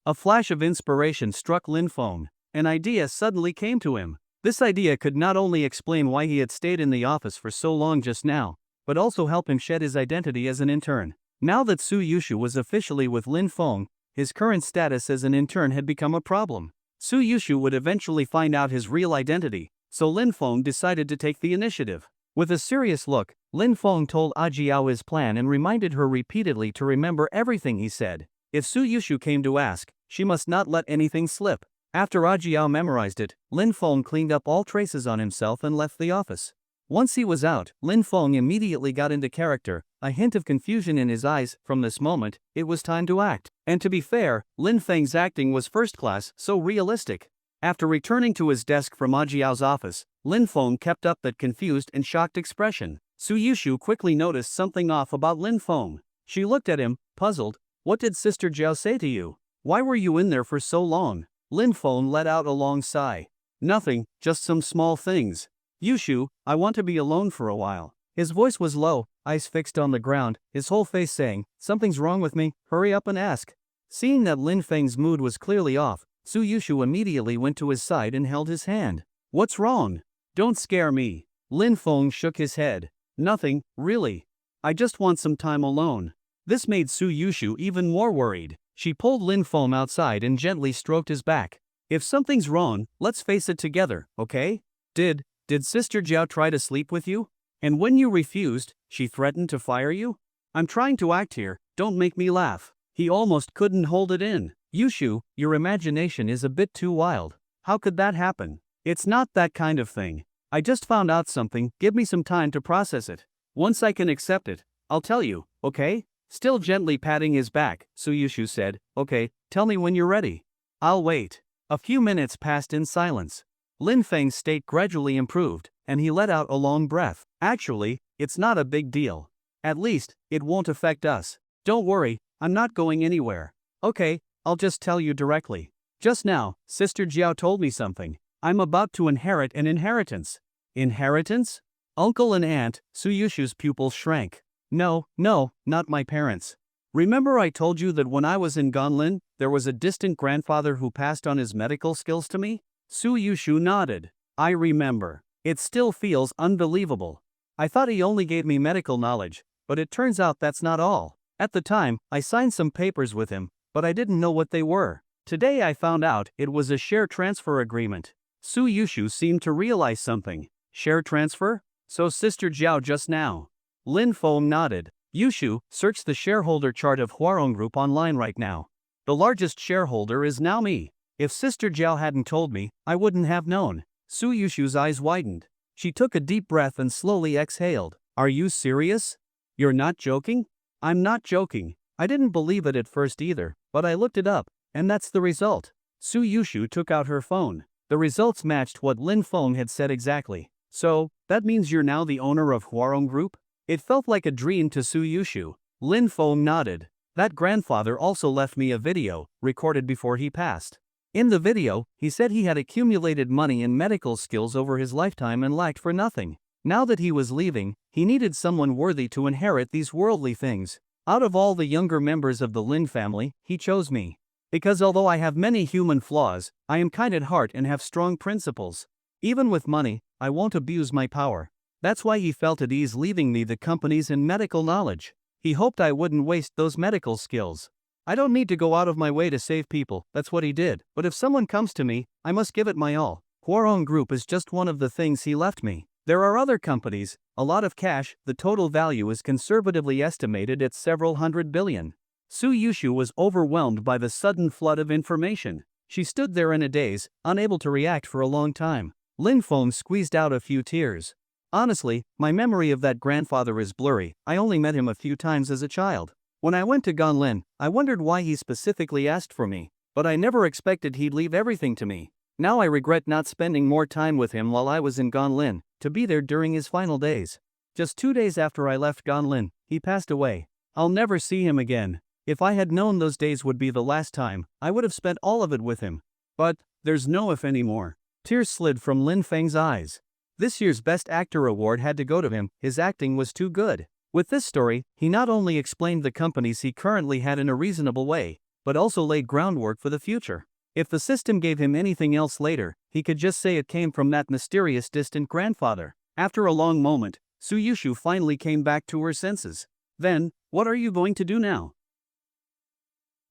A flash of inspiration struck Lin Feng. An idea suddenly came to him. This idea could not only explain why he had stayed in the office for so long just now, but also help him shed his identity as an intern. Now that Suyushu was officially with Lin Feng, his current status as an intern had become a problem. Suyushu would eventually find out his real identity, so Lin Feng decided to take the initiative. With a serious look, Lin Feng told Ajiao his plan and reminded her repeatedly to remember everything he said. If Suyushu came to ask, she must not let anything slip. After Ajiao memorized it, Lin Feng cleaned up all traces on himself and left the office. Once he was out, Lin Feng immediately got into character, a hint of confusion in his eyes. From this moment, it was time to act. And to be fair, Lin Feng's acting was first class, so realistic. After returning to his desk from Ajiao's office, Lin Feng kept up that confused and shocked expression. Suyushu quickly noticed something off about Lin Feng. She looked at him, puzzled. What did Sister Jiao say to you? Why were you in there for so long? Lin Feng let out a long sigh. Nothing, just some small things. Yushu, I want to be alone for a while. His voice was low, eyes fixed on the ground, his whole face saying, something's wrong with me, hurry up and ask. Seeing that Lin Feng's mood was clearly off, Suyushu immediately went to his side and held his hand. What's wrong? Don't scare me. Lin Feng shook his head. Nothing, really. I just want some time alone. This made Suyushu even more worried. She pulled Lin Feng outside and gently stroked his back. If something's wrong, let's face it together, okay? Did Sister Jiao try to sleep with you? And when you refused, she threatened to fire you? I'm trying to act here, don't make me laugh. He almost couldn't hold it in. Yushu, your imagination is a bit too wild. How could that happen? It's not that kind of thing. I just found out something, give me some time to process it. Once I can accept it, I'll tell you, okay? Still gently patting his back, Suyushu said, okay, tell me when you're ready. I'll wait. A few minutes passed in silence. Lin Feng's state gradually improved, and he let out a long breath. Actually, it's not a big deal. At least, it won't affect us. Don't worry, I'm not going anywhere. Okay, I'll just tell you directly. Just now, Sister Jiao told me something. I'm about to inherit an inheritance. Inheritance? Uncle and aunt, Suyushu's pupils shrank. No, not my parents. Remember I told you that when I was in Gonlin, there was a distant grandfather who passed on his medical skills to me? Suyushu nodded. I remember. It still feels unbelievable. I thought he only gave me medical knowledge, but it turns out that's not all. At the time, I signed some papers with him, but I didn't know what they were. Today I found out it was a share transfer agreement. Suyushu seemed to realize something. Share transfer? So Sister Jiao just now. Lin Feng nodded. Yushu, search the shareholder chart of Huarong Group online right now. The largest shareholder is now me. If Sister Jiao hadn't told me, I wouldn't have known. Suyushu's eyes widened. She took a deep breath and slowly exhaled. Are you serious? You're not joking? I'm not joking. I didn't believe it at first either, but I looked it up, and that's the result. Suyushu took out her phone. The results matched what Lin Feng had said exactly. So, that means you're now the owner of Huarong Group? It felt like a dream to Suyushu. Lin Feng nodded. That grandfather also left me a video, recorded before he passed. In the video, he said he had accumulated money and medical skills over his lifetime and lacked for nothing. Now that he was leaving, he needed someone worthy to inherit these worldly things. Out of all the younger members of the Lin family, he chose me. Because although I have many human flaws, I am kind at heart and have strong principles. Even with money, I won't abuse my power. That's why he felt at ease leaving me the companies and medical knowledge. He hoped I wouldn't waste those medical skills. I don't need to go out of my way to save people, that's what he did, but if someone comes to me, I must give it my all. Huarong Group is just one of the things he left me. There are other companies, a lot of cash, the total value is conservatively estimated at several hundred billion. Suyushu was overwhelmed by the sudden flood of information. She stood there in a daze, unable to react for a long time. Lin Feng squeezed out a few tears. Honestly, my memory of that grandfather is blurry, I only met him a few times as a child. When I went to Ganlin, I wondered why he specifically asked for me, but I never expected he'd leave everything to me. Now I regret not spending more time with him while I was in Ganlin, to be there during his final days. Just 2 days after I left Ganlin, he passed away. I'll never see him again. If I had known those days would be the last time, I would have spent all of it with him. But there's no if anymore. Tears slid from Lin Feng's eyes. This year's Best Actor award had to go to him, his acting was too good. With this story, he not only explained the companies he currently had in a reasonable way, but also laid groundwork for the future. If the system gave him anything else later, he could just say it came from that mysterious distant grandfather. After a long moment, Suyushu finally came back to her senses. Then, what are you going to do now?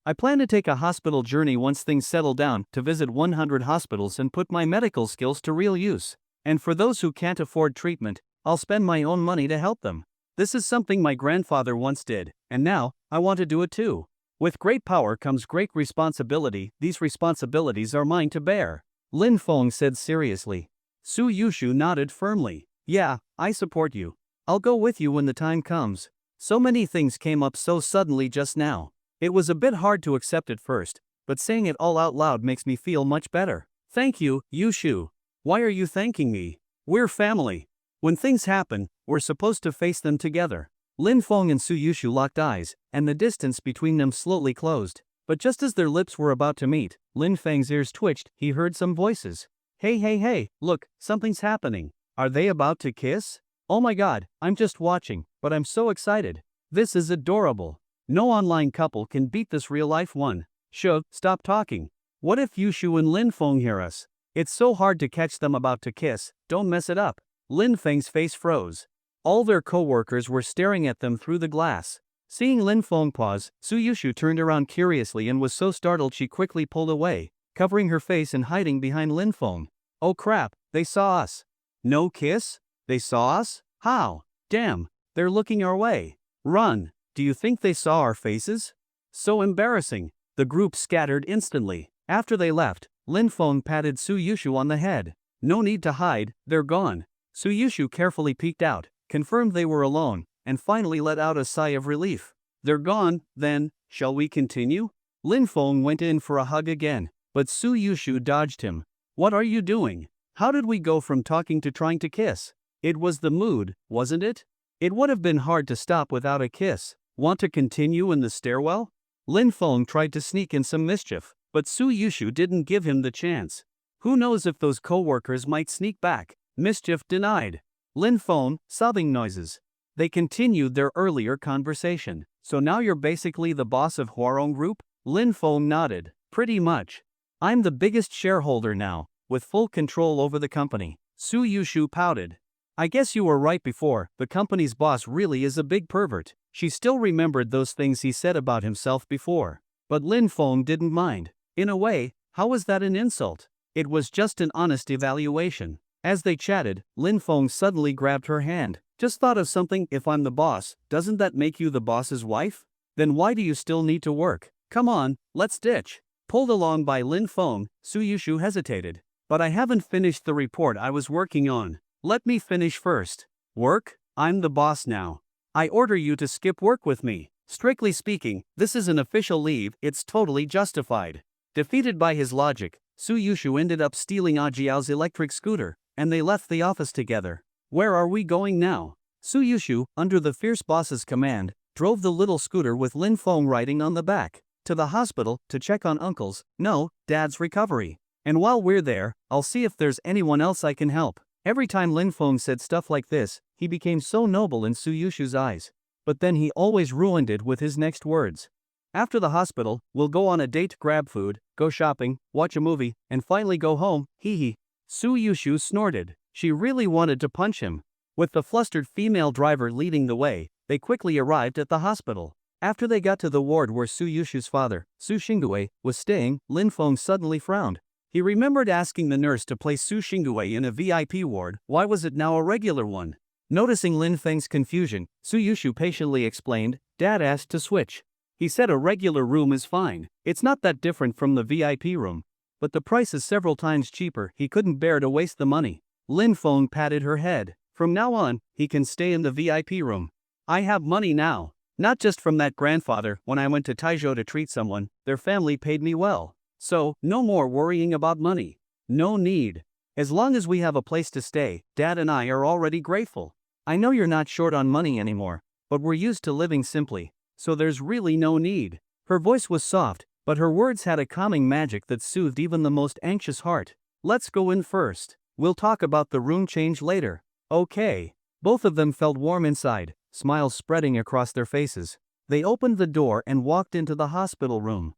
I plan to take a hospital journey once things settle down, to visit 100 hospitals and put my medical skills to real use. And for those who can't afford treatment, I'll spend my own money to help them. This is something my grandfather once did, and now, I want to do it too. With great power comes great responsibility, these responsibilities are mine to bear. Lin Feng said seriously. Suyushu nodded firmly. Yeah, I support you. I'll go with you when the time comes. So many things came up so suddenly just now. It was a bit hard to accept at first, but saying it all out loud makes me feel much better. Thank you, Yushu. Why are you thanking me? We're family. When things happen, we're supposed to face them together. Lin Feng and Suyushu locked eyes, and the distance between them slowly closed. But just as their lips were about to meet, Lin Feng's ears twitched, he heard some voices. Hey, look, something's happening. Are they about to kiss? Oh my god, I'm just watching, but I'm so excited. This is adorable. No online couple can beat this real-life one. Stop talking. What if Yushu and Lin Feng hear us? It's so hard to catch them about to kiss, don't mess it up. Lin Feng's face froze. All their co-workers were staring at them through the glass. Seeing Lin Feng pause, Suyushu turned around curiously and was so startled she quickly pulled away, covering her face and hiding behind Lin Feng. Oh crap, they saw us. No kiss? They saw us? How? Damn, they're looking our way. Run. Do you think they saw our faces? So embarrassing. The group scattered instantly. After they left, Lin Feng patted Suyushu on the head. No need to hide, they're gone. Suyushu carefully peeked out, confirmed they were alone, and finally let out a sigh of relief. They're gone, then, shall we continue? Lin Feng went in for a hug again, but Suyushu dodged him. What are you doing? How did we go from talking to trying to kiss? It was the mood, wasn't it? It would have been hard to stop without a kiss. Want to continue in the stairwell? Lin Feng tried to sneak in some mischief, but Suyushu didn't give him the chance. Who knows if those co-workers might sneak back? Mischief denied. Lin Feng, sobbing noises. They continued their earlier conversation. So now you're basically the boss of Huarong Group? Lin Feng nodded. Pretty much. I'm the biggest shareholder now, with full control over the company. Suyushu pouted. I guess you were right before, the company's boss really is a big pervert. She still remembered those things he said about himself before. But Lin Feng didn't mind. In a way, how was that an insult? It was just an honest evaluation. As they chatted, Lin Feng suddenly grabbed her hand. Just thought of something, if I'm the boss, doesn't that make you the boss's wife? Then why do you still need to work? Come on, let's ditch. Pulled along by Lin Feng, Suyushu hesitated. But I haven't finished the report I was working on. Let me finish first. Work? I'm the boss now. I order you to skip work with me. Strictly speaking, this is an official leave, it's totally justified. Defeated by his logic, Suyushu ended up stealing Ajiao's electric scooter, and they left the office together. Where are we going now? Suyushu, under the fierce boss's command, drove the little scooter with Lin Feng riding on the back. to the hospital to check on uncle's, no, dad's recovery. And while we're there, I'll see if there's anyone else I can help. Every time Lin Feng said stuff like this, he became so noble in Suyushu's eyes. But then he always ruined it with his next words. After the hospital, we'll go on a date, grab food, go shopping, watch a movie, and finally go home, hee hee. Suyushu snorted. She really wanted to punch him. With the flustered female driver leading the way, they quickly arrived at the hospital. After they got to the ward where Suyushu's father, Su Xingui, was staying, Lin Feng suddenly frowned. He remembered asking the nurse to place Su Xingui in a VIP ward. Why was it now a regular one? Noticing Lin Feng's confusion, Suyushu patiently explained, Dad asked to switch. He said a regular room is fine. It's not that different from the VIP room. But the price is several times cheaper. He couldn't bear to waste the money. Lin Feng patted her head. From now on, he can stay in the VIP room. I have money now. Not just from that grandfather. When I went to Taizhou to treat someone, their family paid me well. So, no more worrying about money. No need. As long as we have a place to stay, Dad and I are already grateful. I know you're not short on money anymore, but we're used to living simply, so there's really no need. Her voice was soft, but her words had a calming magic that soothed even the most anxious heart. Let's go in first. We'll talk about the room change later. Okay. Both of them felt warm inside, smiles spreading across their faces. They opened the door and walked into the hospital room.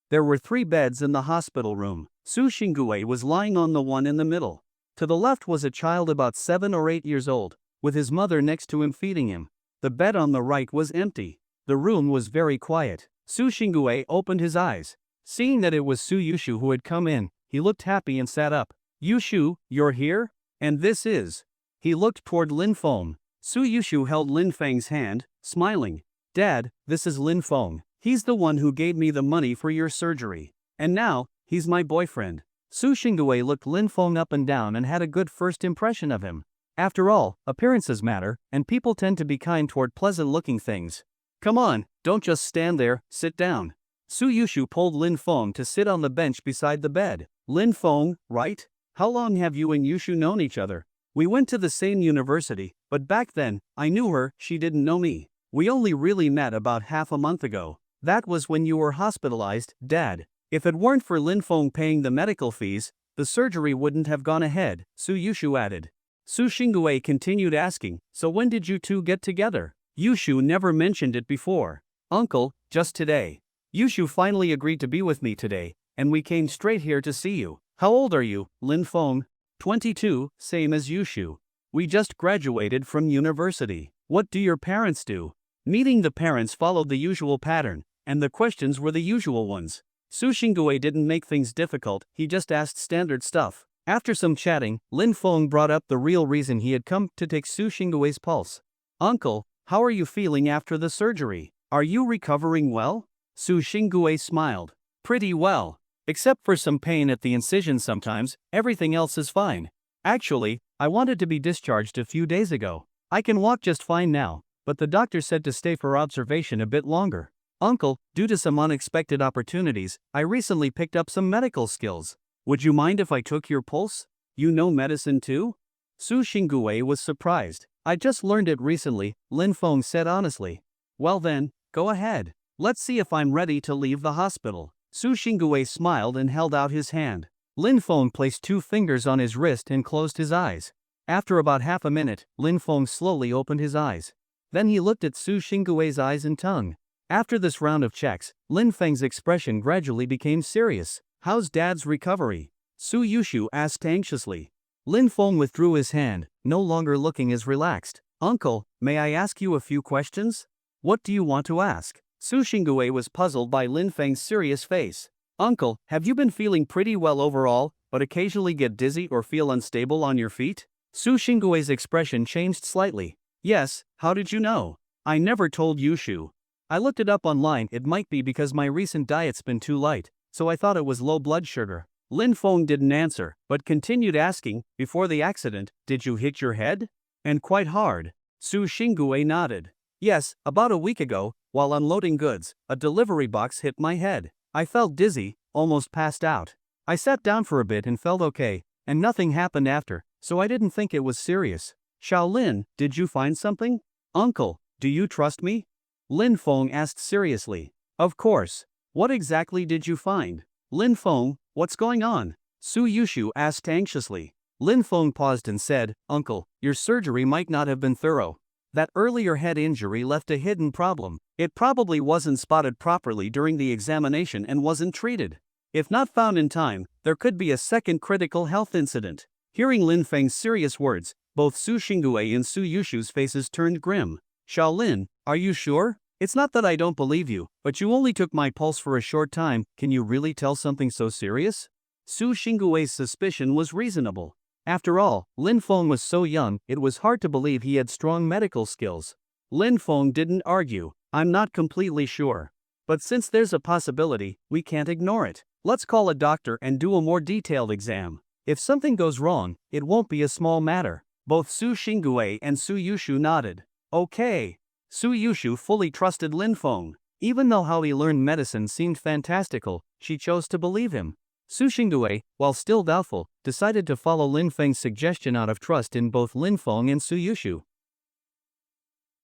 There were 3 beds in the hospital room. Su Xingui was lying on the one in the middle. To the left was a child about 7 or 8 years old, with his mother next to him feeding him. The bed on the right was empty. The room was very quiet. Su Xingui opened his eyes. Seeing that it was Suyushu who had come in, he looked happy and sat up. Yushu, you're here? And this is? He looked toward Lin Feng. Suyushu held Lin Feng's hand, smiling. Dad, this is Lin Feng. He's the one who gave me the money for your surgery. And now, he's my boyfriend. Su Xingui looked Lin Feng up and down and had a good first impression of him. After all, appearances matter, and people tend to be kind toward pleasant-looking things. Come on, don't just stand there, sit down. Suyushu pulled Lin Feng to sit on the bench beside the bed. Lin Feng, right? How long have you and Yushu known each other? We went to the same university, but back then, I knew her, she didn't know me. We only really met about half a month ago. That was when you were hospitalized, Dad. If it weren't for Lin Feng paying the medical fees, the surgery wouldn't have gone ahead, Suyushu added. Su Xingui continued asking, so when did you two get together? Yushu never mentioned it before. Uncle, just today. Yushu finally agreed to be with me today, and we came straight here to see you. How old are you, Lin Feng? 22, same as Yushu. We just graduated from university. What do your parents do? Meeting the parents followed the usual pattern, and the questions were the usual ones. Su Xingui didn't make things difficult, he just asked standard stuff. After some chatting, Lin Feng brought up the real reason he had come to take Su Xingui's pulse. Uncle, how are you feeling after the surgery? Are you recovering well? Su Xingui smiled. Pretty well. Except for some pain at the incision sometimes, everything else is fine. Actually, I wanted to be discharged a few days ago. I can walk just fine now, but the doctor said to stay for observation a bit longer. Uncle, due to some unexpected opportunities, I recently picked up some medical skills. Would you mind if I took your pulse? You know medicine too? Su Xingui was surprised. I just learned it recently, Lin Feng said honestly. Well then, go ahead. Let's see if I'm ready to leave the hospital. Su Xingui smiled and held out his hand. Lin Feng placed 2 fingers on his wrist and closed his eyes. After about half a minute, Lin Feng slowly opened his eyes. Then he looked at Su Xingui's eyes and tongue. After this round of checks, Lin Feng's expression gradually became serious. How's Dad's recovery? Suyushu asked anxiously. Lin Feng withdrew his hand, no longer looking as relaxed. Uncle, may I ask you a few questions? What do you want to ask? Su Xingui was puzzled by Lin Feng's serious face. Uncle, have you been feeling pretty well overall, but occasionally get dizzy or feel unstable on your feet? Su Xingui's expression changed slightly. Yes, how did you know? I never told Yushu. I looked it up online. It might be because my recent diet's been too light, so I thought it was low blood sugar. Lin Feng didn't answer, but continued asking, before the accident, did you hit your head? And quite hard. Su Xingui nodded. Yes, about a week ago, while unloading goods, a delivery box hit my head. I felt dizzy, almost passed out. I sat down for a bit and felt okay, and nothing happened after, so I didn't think it was serious. Shaolin, did you find something? Uncle, do you trust me? Lin Feng asked seriously. Of course. What exactly did you find? Lin Feng, what's going on? Suyushu asked anxiously. Lin Feng paused and said, Uncle, your surgery might not have been thorough. That earlier head injury left a hidden problem. It probably wasn't spotted properly during the examination and wasn't treated. If not found in time, there could be a second critical health incident. Hearing Lin Feng's serious words, both Su Xingui and Su Yushu's faces turned grim. Shaolin, are you sure? It's not that I don't believe you, but you only took my pulse for a short time. Can you really tell something so serious? Su Xingui's suspicion was reasonable. After all, Lin Feng was so young, it was hard to believe he had strong medical skills. Lin Feng didn't argue. I'm not completely sure. But since there's a possibility, we can't ignore it. Let's call a doctor and do a more detailed exam. If something goes wrong, it won't be a small matter. Both Su Xingui and Su Yushu nodded. Okay. Su Yushu fully trusted Lin Feng. Even though how he learned medicine seemed fantastical, she chose to believe him. Su Xingui, while still doubtful, decided to follow Lin Feng's suggestion out of trust in both Lin Feng and Su Yushu.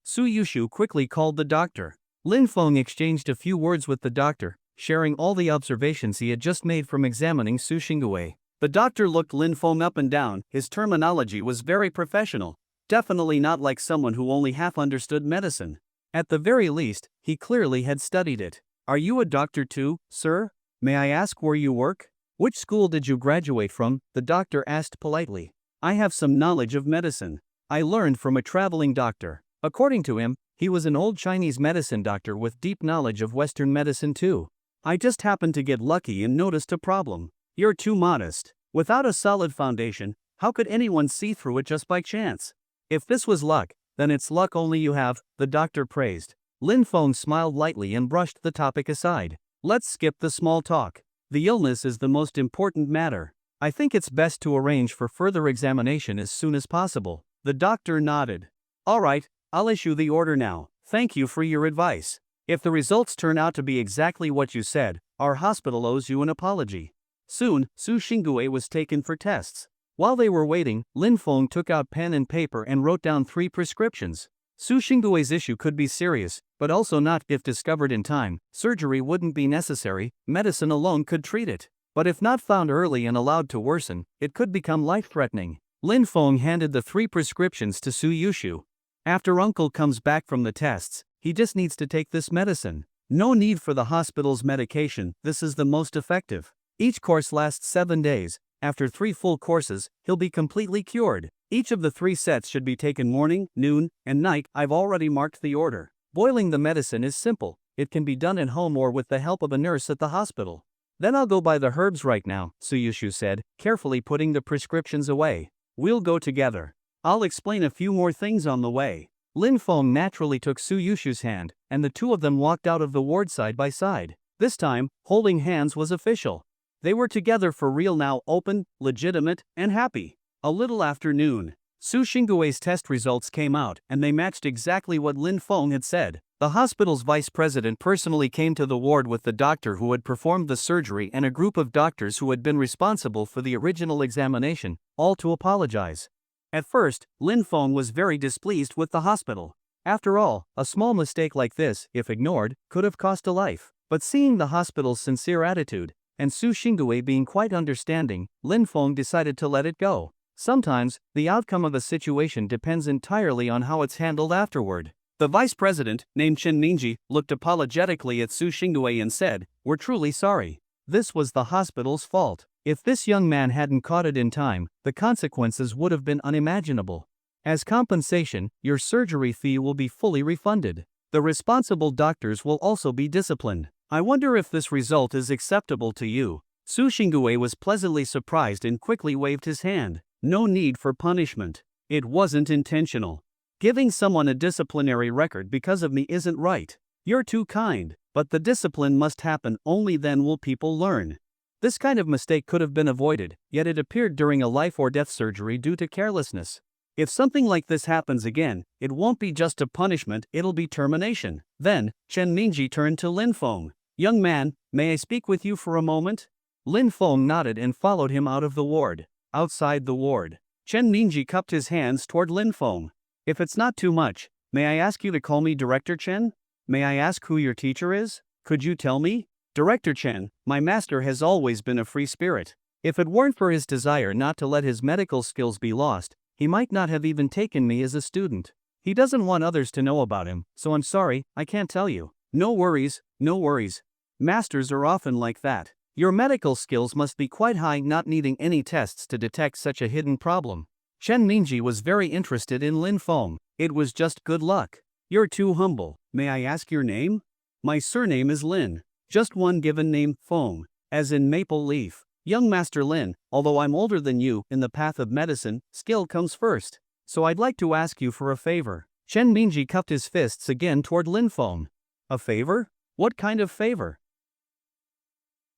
Su Yushu quickly called the doctor. Lin Feng exchanged a few words with the doctor, sharing all the observations he had just made from examining Su Xingui. The doctor looked Lin Feng up and down. His terminology was very professional. Definitely not like someone who only half understood medicine. At the very least, he clearly had studied it. Are you a doctor too, sir? May I ask where you work? Which school did you graduate from? The doctor asked politely. I have some knowledge of medicine. I learned from a traveling doctor. According to him, he was an old Chinese medicine doctor with deep knowledge of Western medicine too. I just happened to get lucky and noticed a problem. You're too modest. Without a solid foundation, how could anyone see through it just by chance? If this was luck, then it's luck only you have, the doctor praised. Lin Feng smiled lightly and brushed the topic aside. Let's skip the small talk. The illness is the most important matter. I think it's best to arrange for further examination as soon as possible. The doctor nodded. All right, I'll issue the order now. Thank you for your advice. If the results turn out to be exactly what you said, our hospital owes you an apology. Soon, Su Xingui was taken for tests. While they were waiting, Lin Feng took out pen and paper and wrote down 3 prescriptions. Su Xingui's issue could be serious, but also not. If discovered in time, surgery wouldn't be necessary, medicine alone could treat it. But if not found early and allowed to worsen, it could become life-threatening. Lin Feng handed the 3 prescriptions to Su Yushu. After Uncle comes back from the tests, he just needs to take this medicine. No need for the hospital's medication, this is the most effective. Each course lasts 7 days. After 3 full courses, he'll be completely cured. Each of the 3 sets should be taken morning, noon, and night. I've already marked the order. Boiling the medicine is simple. It can be done at home or with the help of a nurse at the hospital. Then I'll go buy the herbs right now, Suyushu said, carefully putting the prescriptions away. We'll go together. I'll explain a few more things on the way. Lin Feng naturally took Suyushu's hand, and the two of them walked out of the ward side by side. This time, holding hands was official. They were together for real now, open, legitimate, and happy. A little after noon, Su Xingui's test results came out, and they matched exactly what Lin Feng had said. The hospital's vice president personally came to the ward with the doctor who had performed the surgery and a group of doctors who had been responsible for the original examination, all to apologize. At first, Lin Feng was very displeased with the hospital. After all, a small mistake like this, if ignored, could have cost a life. But seeing the hospital's sincere attitude, and Su Xingui being quite understanding, Lin Feng decided to let it go. Sometimes, the outcome of a situation depends entirely on how it's handled afterward. The vice president, named Chen Mingji, looked apologetically at Su Xingui and said, "We're truly sorry. This was the hospital's fault. If this young man hadn't caught it in time, the consequences would have been unimaginable. As compensation, your surgery fee will be fully refunded. The responsible doctors will also be disciplined. I wonder if this result is acceptable to you." Su Xingui was pleasantly surprised and quickly waved his hand. No need for punishment. It wasn't intentional. Giving someone a disciplinary record because of me isn't right. You're too kind, but the discipline must happen, only then will people learn. This kind of mistake could have been avoided, yet it appeared during a life or death surgery due to carelessness. If something like this happens again, it won't be just a punishment, it'll be termination. Then, Chen Mingji turned to Lin Feng. "Young man, may I speak with you for a moment?" Lin Feng nodded and followed him out of the ward. Outside the ward, Chen Mingji cupped his hands toward Lin Feng. "If it's not too much, may I ask you to call me Director Chen? May I ask who your teacher is?" Could you tell me? Director Chen, my master has always been a free spirit. If it weren't for his desire not to let his medical skills be lost, he might not have even taken me as a student. He doesn't want others to know about him, so I'm sorry, I can't tell you. No worries, no worries. Masters are often like that. Your medical skills must be quite high, not needing any tests to detect such a hidden problem. Chen Mingji was very interested in Lin Feng. It was just good luck. You're too humble. May I ask your name? My surname is Lin. Just one given name, Feng, as in maple leaf. Young Master Lin, although I'm older than you, in the path of medicine, skill comes first. So I'd like to ask you for a favor. Chen Mingji cupped his fists again toward Lin Feng. A favor? What kind of favor?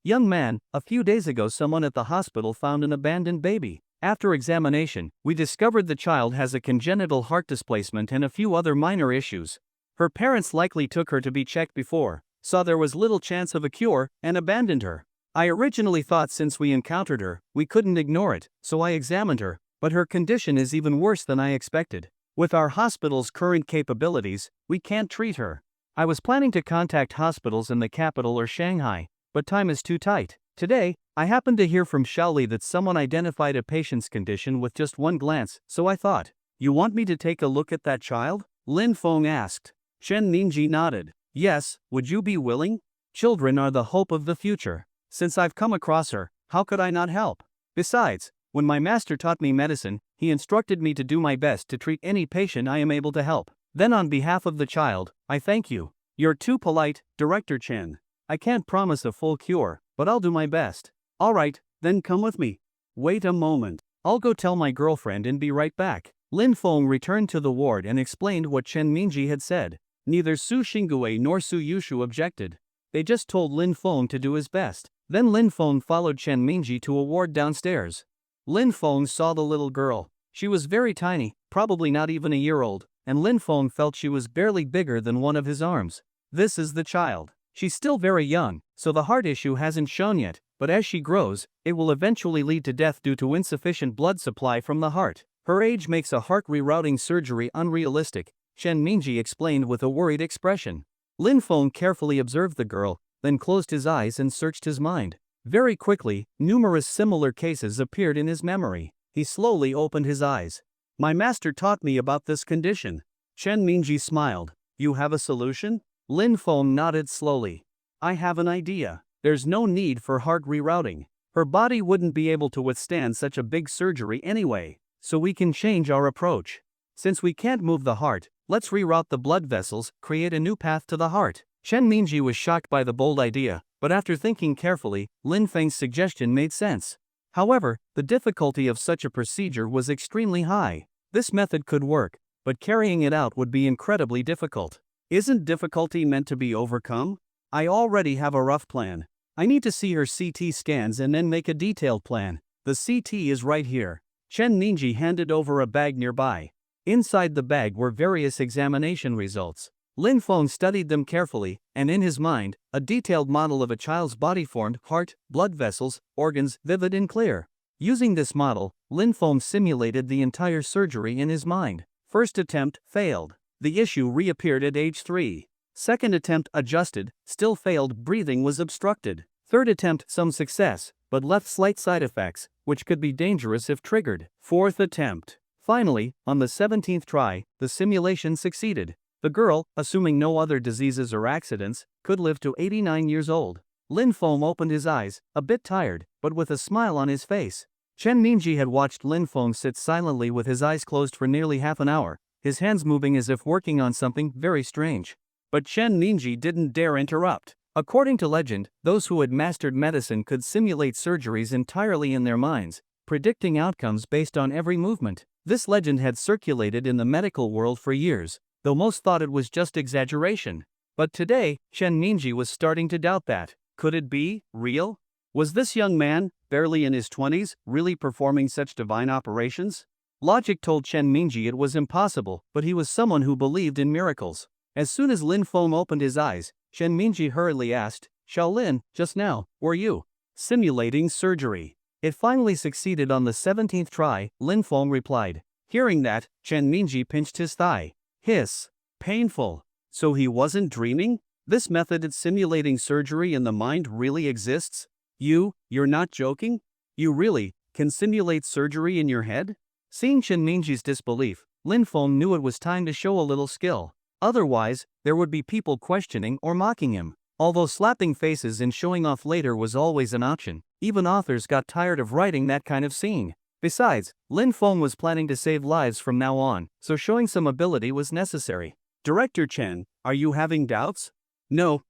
Young man, a few days ago someone at the hospital found an abandoned baby. After examination, we discovered the child has a congenital heart displacement and a few other minor issues. Her parents likely took her to be checked before, saw there was little chance of a cure, and abandoned her. I originally thought since we encountered her, we couldn't ignore it, so I examined her, but her condition is even worse than I expected. With our hospital's current capabilities, we can't treat her. I was planning to contact hospitals in the capital or Shanghai, but time is too tight. Today, I happened to hear from Shaoli that someone identified a patient's condition with just one glance, so I thought, you want me to take a look at that child? Lin Feng asked. Chen Ningji nodded. Yes, would you be willing? Children are the hope of the future. Since I've come across her, how could I not help? Besides, when my master taught me medicine, he instructed me to do my best to treat any patient I am able to help. Then on behalf of the child, I thank you. You're too polite, Director Chen. I can't promise a full cure, but I'll do my best. Alright, then come with me. Wait a moment. I'll go tell my girlfriend and be right back. Lin Feng returned to the ward and explained what Chen Mingji had said. Neither Su Xingui nor Suyushu objected. They just told Lin Feng to do his best. Then Lin Feng followed Chen Mingji to a ward downstairs. Lin Feng saw the little girl. She was very tiny, probably not even a year old, and Lin Feng felt she was barely bigger than one of his arms. This is the child. She's still very young, so the heart issue hasn't shown yet, but as she grows, it will eventually lead to death due to insufficient blood supply from the heart. Her age makes a heart rerouting surgery unrealistic, Chen Mingji explained with a worried expression. Lin Feng carefully observed the girl, then closed his eyes and searched his mind. Very quickly, numerous similar cases appeared in his memory. He slowly opened his eyes. My master taught me about this condition. Chen Mingji smiled. You have a solution? Lin Feng nodded slowly. I have an idea. There's no need for heart rerouting. Her body wouldn't be able to withstand such a big surgery anyway, so we can change our approach. Since we can't move the heart, let's reroute the blood vessels, create a new path to the heart. Chen Mingji was shocked by the bold idea, but after thinking carefully, Lin Feng's suggestion made sense. However, the difficulty of such a procedure was extremely high. This method could work, but carrying it out would be incredibly difficult. Isn't difficulty meant to be overcome? I already have a rough plan. I need to see her CT scans and then make a detailed plan. The CT is right here. Chen Ningji handed over a bag nearby. Inside the bag were various examination results. Lin Feng studied them carefully, and in his mind, a detailed model of a child's body formed: heart, blood vessels, organs, vivid and clear. Using this model, Lin Feng simulated the entire surgery in his mind. First attempt, failed. The issue reappeared at age 3. Second attempt, adjusted, still failed, breathing was obstructed. Third attempt, some success, but left slight side effects, which could be dangerous if triggered. Fourth attempt. Finally, on the 17th try, the simulation succeeded. The girl, assuming no other diseases or accidents, could live to 89 years old. Lin Feng opened his eyes, a bit tired, but with a smile on his face. Chen Mingji had watched Lin Feng sit silently with his eyes closed for nearly half an hour, his hands moving as if working on something very strange. But Chen Ningji didn't dare interrupt. According to legend, those who had mastered medicine could simulate surgeries entirely in their minds, predicting outcomes based on every movement. This legend had circulated in the medical world for years, though most thought it was just exaggeration. But today, Chen Ningji was starting to doubt that. Could it be real? Was this young man, barely in his 20s, really performing such divine operations? Logic told Chen Mingji it was impossible, but he was someone who believed in miracles. As soon as Lin Feng opened his eyes, Chen Mingji hurriedly asked, Shaolin, just now, were you simulating surgery? It finally succeeded on the 17th try, Lin Feng replied. Hearing that, Chen Mingji pinched his thigh. Hiss. Painful. So he wasn't dreaming? This method at simulating surgery in the mind really exists? You're not joking? You really can simulate surgery in your head? Seeing Chen Mingji's disbelief, Lin Feng knew it was time to show a little skill. Otherwise, there would be people questioning or mocking him. Although slapping faces and showing off later was always an option, even authors got tired of writing that kind of scene. Besides, Lin Feng was planning to save lives from now on, so showing some ability was necessary. Director Chen, are you having doubts? No,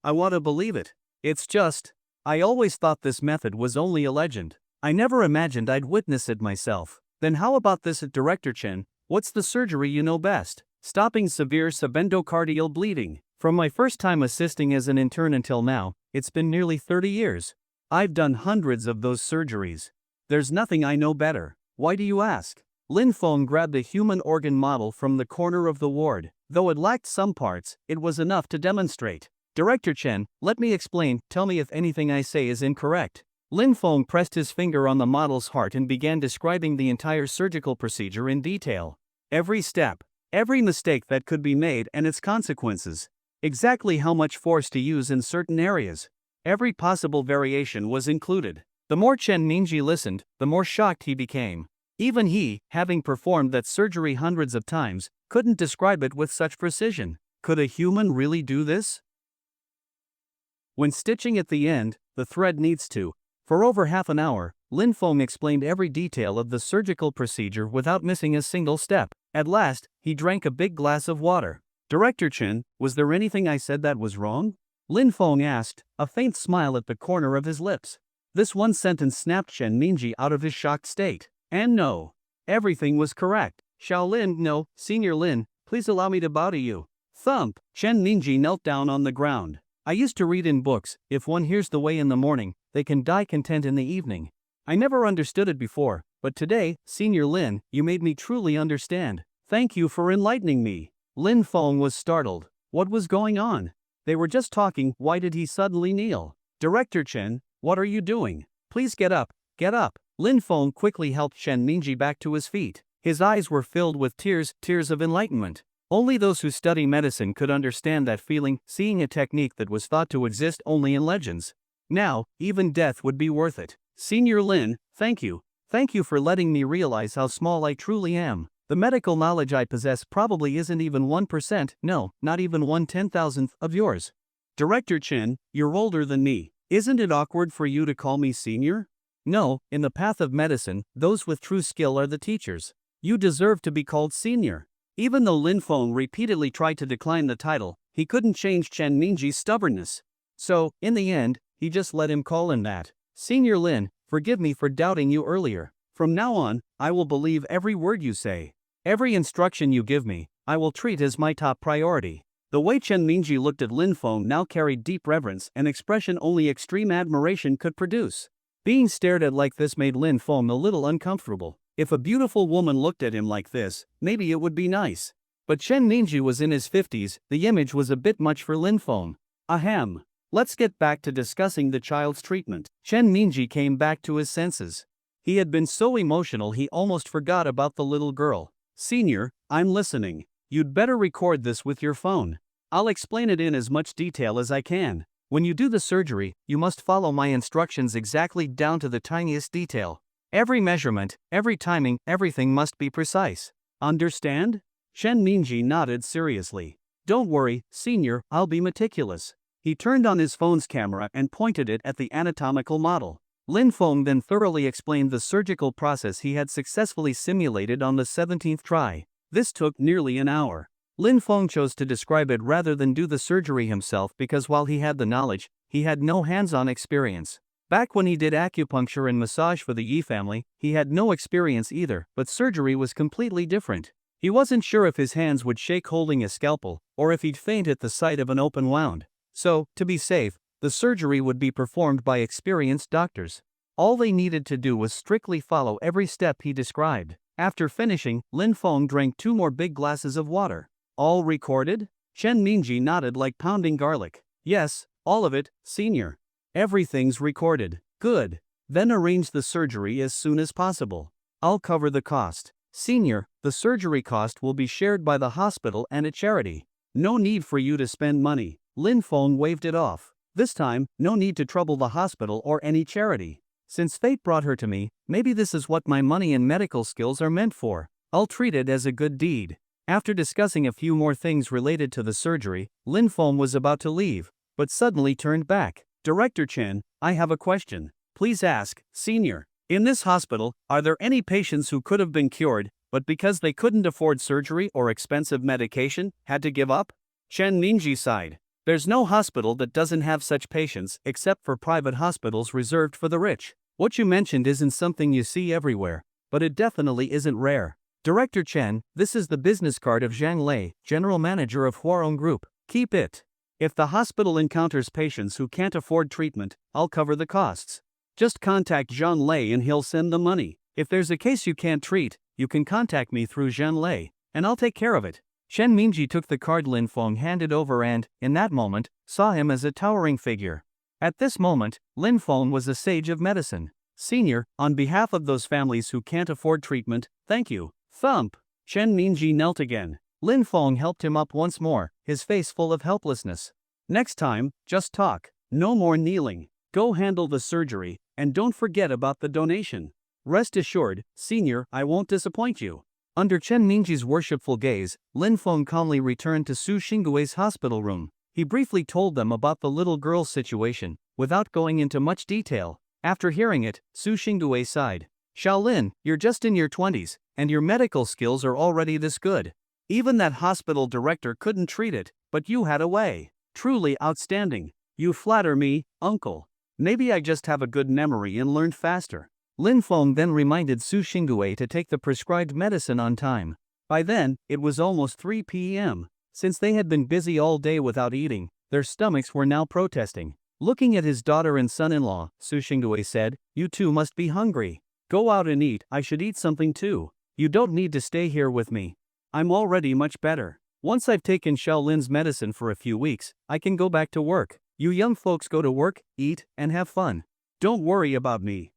I want to believe it. It's just, I always thought this method was only a legend. I never imagined I'd witness it myself. Then how about this at Director Chen? What's the surgery you know best? Stopping severe subendocardial bleeding. From my first time assisting as an intern until now, it's been nearly 30 years. I've done hundreds of those surgeries. There's nothing I know better. Why do you ask? Lin Feng grabbed a human organ model from the corner of the ward. Though it lacked some parts, it was enough to demonstrate. Director Chen, let me explain, tell me if anything I say is incorrect. Lin Feng pressed his finger on the model's heart and began describing the entire surgical procedure in detail. Every step, every mistake that could be made and its consequences. Exactly how much force to use in certain areas. Every possible variation was included. The more Chen Mingji listened, the more shocked he became. Even he, having performed that surgery hundreds of times, couldn't describe it with such precision. Could a human really do this? When stitching at the end, the thread needs to. For over half an hour, Lin Feng explained every detail of the surgical procedure without missing a single step. At last, he drank a big glass of water. Director Chen, was there anything I said that was wrong? Lin Feng asked, a faint smile at the corner of his lips. This one sentence snapped Chen Mingji out of his shocked state. And no. Everything was correct. Shaolin, no, Senior Lin, please allow me to bow to you. Thump. Chen Mingji knelt down on the ground. I used to read in books, if one hears the way in the morning, they can die content in the evening. I never understood it before, but today, Senior Lin, you made me truly understand. Thank you for enlightening me. Lin Feng was startled. What was going on? They were just talking, why did he suddenly kneel? Director Chen, what are you doing? Please get up, get up. Lin Feng quickly helped Chen Mingji back to his feet. His eyes were filled with tears of enlightenment. Only those who study medicine could understand that feeling, seeing a technique that was thought to exist only in legends. Now, even death would be worth it. Senior Lin, thank you. Thank you for letting me realize how small I truly am. The medical knowledge I possess probably isn't even 1%, no, not even 1/10,000th of yours. Director Chen, you're older than me. Isn't it awkward for you to call me senior? No, in the path of medicine, those with true skill are the teachers. You deserve to be called senior. Even though Lin Feng repeatedly tried to decline the title, he couldn't change Chen Mingji's stubbornness. So, in the end, he just let him call him that. Senior Lin, forgive me for doubting you earlier. From now on, I will believe every word you say. Every instruction you give me, I will treat as my top priority. The way Chen Mingji looked at Lin Feng now carried deep reverence, an expression only extreme admiration could produce. Being stared at like this made Lin Feng a little uncomfortable. If a beautiful woman looked at him like this, maybe it would be nice. But Chen Mingji was in his 50s, the image was a bit much for Lin Feng. Ahem. Let's get back to discussing the child's treatment. Chen Mingji came back to his senses. He had been so emotional he almost forgot about the little girl. Senior, I'm listening. You'd better record this with your phone. I'll explain it in as much detail as I can. When you do the surgery, you must follow my instructions exactly down to the tiniest detail. Every measurement, every timing, everything must be precise. Understand? Chen Mingji nodded seriously. Don't worry, Senior, I'll be meticulous. He turned on his phone's camera and pointed it at the anatomical model. Lin Feng then thoroughly explained the surgical process he had successfully simulated on the 17th try. This took nearly an hour. Lin Feng chose to describe it rather than do the surgery himself because while he had the knowledge, he had no hands-on experience. Back when he did acupuncture and massage for the Yi family, he had no experience either, but surgery was completely different. He wasn't sure if his hands would shake holding a scalpel, or if he'd faint at the sight of an open wound. So, to be safe, the surgery would be performed by experienced doctors. All they needed to do was strictly follow every step he described. After finishing, Lin Feng drank 2 more big glasses of water. All recorded? Chen Mingji nodded like pounding garlic. Yes, all of it, Senior. Everything's recorded. Good. Then arrange the surgery as soon as possible. I'll cover the cost. Senior, the surgery cost will be shared by the hospital and a charity. No need for you to spend money. Lin Feng waved it off. This time, no need to trouble the hospital or any charity. Since fate brought her to me, maybe this is what my money and medical skills are meant for. I'll treat it as a good deed. After discussing a few more things related to the surgery, Lin Feng was about to leave, but suddenly turned back. Director Chen, I have a question. Please ask, Senior. In this hospital, are there any patients who could have been cured, but because they couldn't afford surgery or expensive medication, had to give up? Chen Ningji sighed. There's no hospital that doesn't have such patients except for private hospitals reserved for the rich. What you mentioned isn't something you see everywhere, but it definitely isn't rare. Director Chen, this is the business card of Zhang Lei, General Manager of Huarong Group. Keep it. If the hospital encounters patients who can't afford treatment, I'll cover the costs. Just contact Zhang Lei and he'll send the money. If there's a case you can't treat, you can contact me through Zhang Lei, and I'll take care of it. Chen Mingji took the card Lin Feng handed over and, in that moment, saw him as a towering figure. At this moment, Lin Feng was a sage of medicine. Senior, on behalf of those families who can't afford treatment, thank you. Thump. Chen Mingji knelt again. Lin Feng helped him up once more, his face full of helplessness. Next time, just talk. No more kneeling. Go handle the surgery, and don't forget about the donation. Rest assured, Senior, I won't disappoint you. Under Chen Mingji's worshipful gaze, Lin Feng calmly returned to Su Xingui's hospital room. He briefly told them about the little girl's situation, without going into much detail. After hearing it, Su Xingui sighed. Shaolin, you're just in your 20s, and your medical skills are already this good. Even that hospital director couldn't treat it, but you had a way. Truly outstanding. You flatter me, uncle. Maybe I just have a good memory and learned faster. Lin Feng then reminded Su Xingui to take the prescribed medicine on time. By then, it was almost 3 p.m. Since they had been busy all day without eating, their stomachs were now protesting. Looking at his daughter and son-in-law, Su Xingui said, "You two must be hungry. Go out and eat. I should eat something too. You don't need to stay here with me. I'm already much better. Once I've taken Shaolin's medicine for a few weeks, I can go back to work. You young folks go to work, eat, and have fun. Don't worry about me."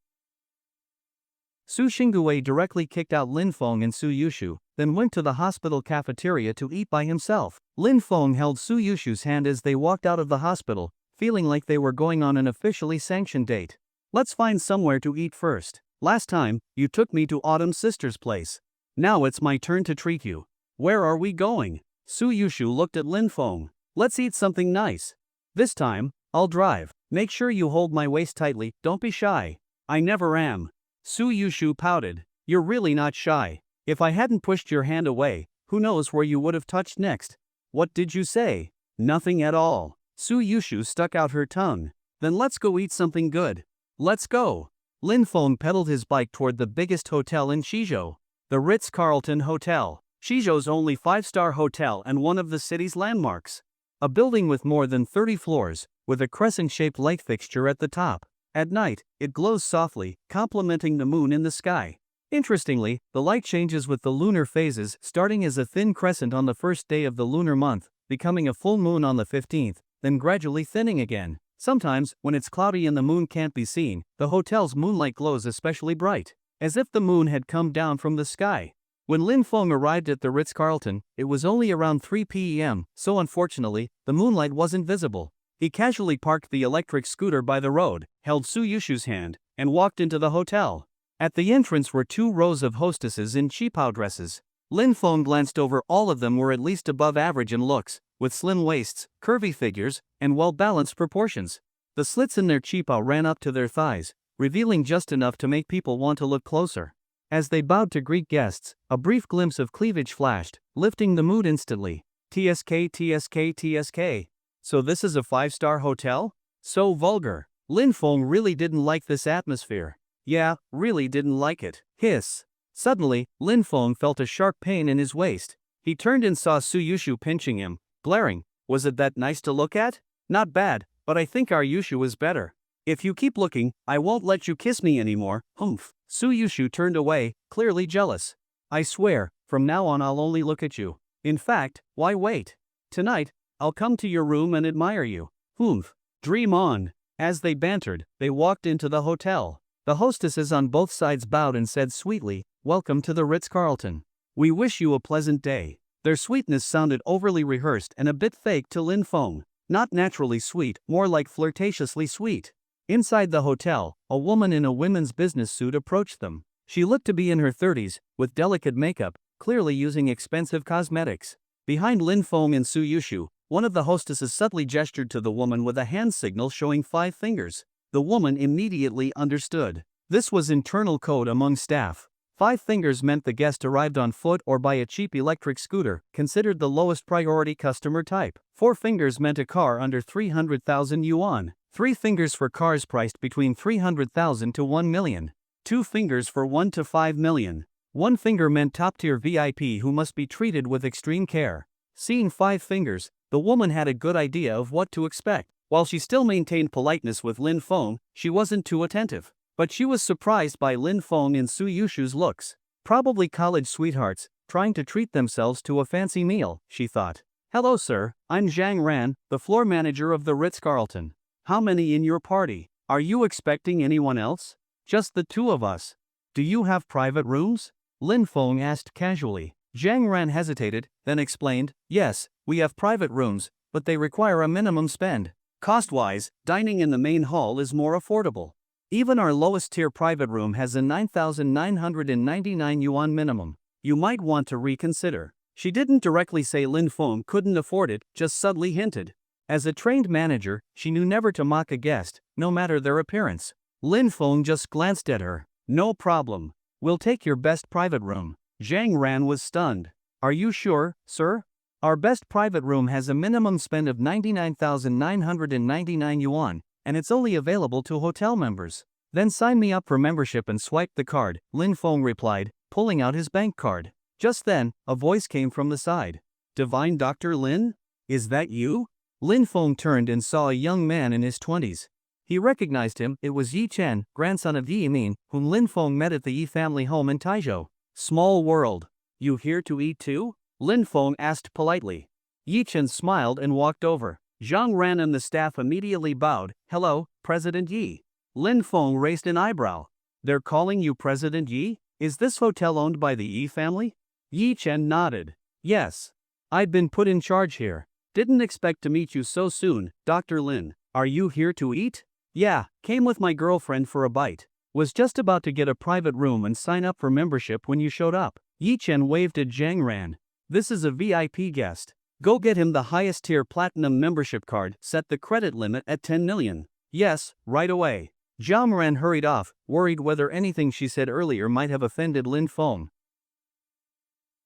Su Xingui directly kicked out Lin Feng and Suyushu, then went to the hospital cafeteria to eat by himself. Lin Feng held Suyushu's hand as they walked out of the hospital, feeling like they were going on an officially sanctioned date. Let's find somewhere to eat first. Last time, you took me to Autumn's sister's place. Now it's my turn to treat you. Where are we going? Suyushu looked at Lin Feng. Let's eat something nice. This time, I'll drive. Make sure you hold my waist tightly, don't be shy. I never am. Suyushu pouted. You're really not shy. If I hadn't pushed your hand away, who knows where you would have touched next? What did you say? Nothing at all. Suyushu stuck out her tongue. Then let's go eat something good. Let's go. Lin Feng pedaled his bike toward the biggest hotel in Shizhou, the Ritz-Carlton Hotel. Shizhou's only 5-star hotel and one of the city's landmarks. A building with more than 30 floors, with a crescent-shaped light fixture at the top. At night, it glows softly, complementing the moon in the sky. Interestingly, the light changes with the lunar phases, starting as a thin crescent on the first day of the lunar month, becoming a full moon on the 15th, then gradually thinning again. Sometimes, when it's cloudy and the moon can't be seen, the hotel's moonlight glows especially bright, as if the moon had come down from the sky. When Lin Feng arrived at the Ritz-Carlton, it was only around 3 p.m., so unfortunately, the moonlight wasn't visible. He casually parked the electric scooter by the road, held Suyushu's hand, and walked into the hotel. At the entrance were 2 rows of hostesses in qipao dresses. Lin Feng glanced over. All of them were at least above average in looks, with slim waists, curvy figures, and well-balanced proportions. The slits in their qipao ran up to their thighs, revealing just enough to make people want to look closer. As they bowed to greet guests, a brief glimpse of cleavage flashed, lifting the mood instantly. TSK, TSK, TSK. So this is a 5-star hotel? So vulgar. Lin Feng really didn't like this atmosphere. Yeah, really didn't like it. Hiss. Suddenly, Lin Feng felt a sharp pain in his waist. He turned and saw Suyushu pinching him, glaring. Was it that nice to look at? Not bad, but I think our Yushu is better. If you keep looking, I won't let you kiss me anymore. Humph. Suyushu turned away, clearly jealous. I swear, from now on I'll only look at you. In fact, why wait? Tonight, I'll come to your room and admire you. Humph. Dream on. As they bantered, they walked into the hotel. The hostesses on both sides bowed and said sweetly, "Welcome to the Ritz-Carlton. We wish you a pleasant day." Their sweetness sounded overly rehearsed and a bit fake to Lin Feng. Not naturally sweet, more like flirtatiously sweet. Inside the hotel, a woman in a women's business suit approached them. She looked to be in her 30s, with delicate makeup, clearly using expensive cosmetics. Behind Lin Feng and Suyushu, one of the hostesses subtly gestured to the woman with a hand signal showing 5 fingers. The woman immediately understood. This was internal code among staff. 5 fingers meant the guest arrived on foot or by a cheap electric scooter, considered the lowest priority customer type. 4 fingers meant a car under 300,000 yuan. 3 fingers for cars priced between 300,000 to 1 million. 2 fingers for 1 to 5 million. 1 finger meant top-tier VIP who must be treated with extreme care. Seeing 5 fingers, the woman had a good idea of what to expect. While she still maintained politeness with Lin Feng, she wasn't too attentive. But she was surprised by Lin Feng and Suyushu's looks. Probably college sweethearts, trying to treat themselves to a fancy meal, she thought. Hello sir, I'm Zhang Ran, the floor manager of the Ritz-Carlton. How many in your party? Are you expecting anyone else? Just the 2 of us. Do you have private rooms? Lin Feng asked casually. Zhang Ran hesitated, then explained, yes, we have private rooms, but they require a minimum spend. Cost-wise, dining in the main hall is more affordable. Even our lowest-tier private room has a 9,999 yuan minimum. You might want to reconsider. She didn't directly say Lin Feng couldn't afford it, just subtly hinted. As a trained manager, she knew never to mock a guest, no matter their appearance. Lin Feng just glanced at her. No problem. We'll take your best private room. Zhang Ran was stunned. Are you sure, sir? Our best private room has a minimum spend of 99,999 yuan. And it's only available to hotel members. Then sign me up for membership and swipe the card, Lin Feng replied, pulling out his bank card. Just then, a voice came from the side. Divine Dr. Lin? Is that you? Lin Feng turned and saw a young man in his 20s. He recognized him. It was Yi Chen, grandson of Yi Min, whom Lin Feng met at the Yi family home in Taizhou. Small world. You here to eat too? Lin Feng asked politely. Yi Chen smiled and walked over. Zhang Ran and the staff immediately bowed. Hello, President Yi. Lin Feng raised an eyebrow. They're calling you President Yi? Is this hotel owned by the Yi family? Yi Chen nodded. Yes. I've been put in charge here. Didn't expect to meet you so soon, Dr. Lin. Are you here to eat? Yeah, came with my girlfriend for a bite. Was just about to get a private room and sign up for membership when you showed up. Yi Chen waved at Zhang Ran. This is a VIP guest. Go get him the highest tier platinum membership card, set the credit limit at 10 million. Yes, right away. Zhang Ran hurried off, worried whether anything she said earlier might have offended Lin Feng.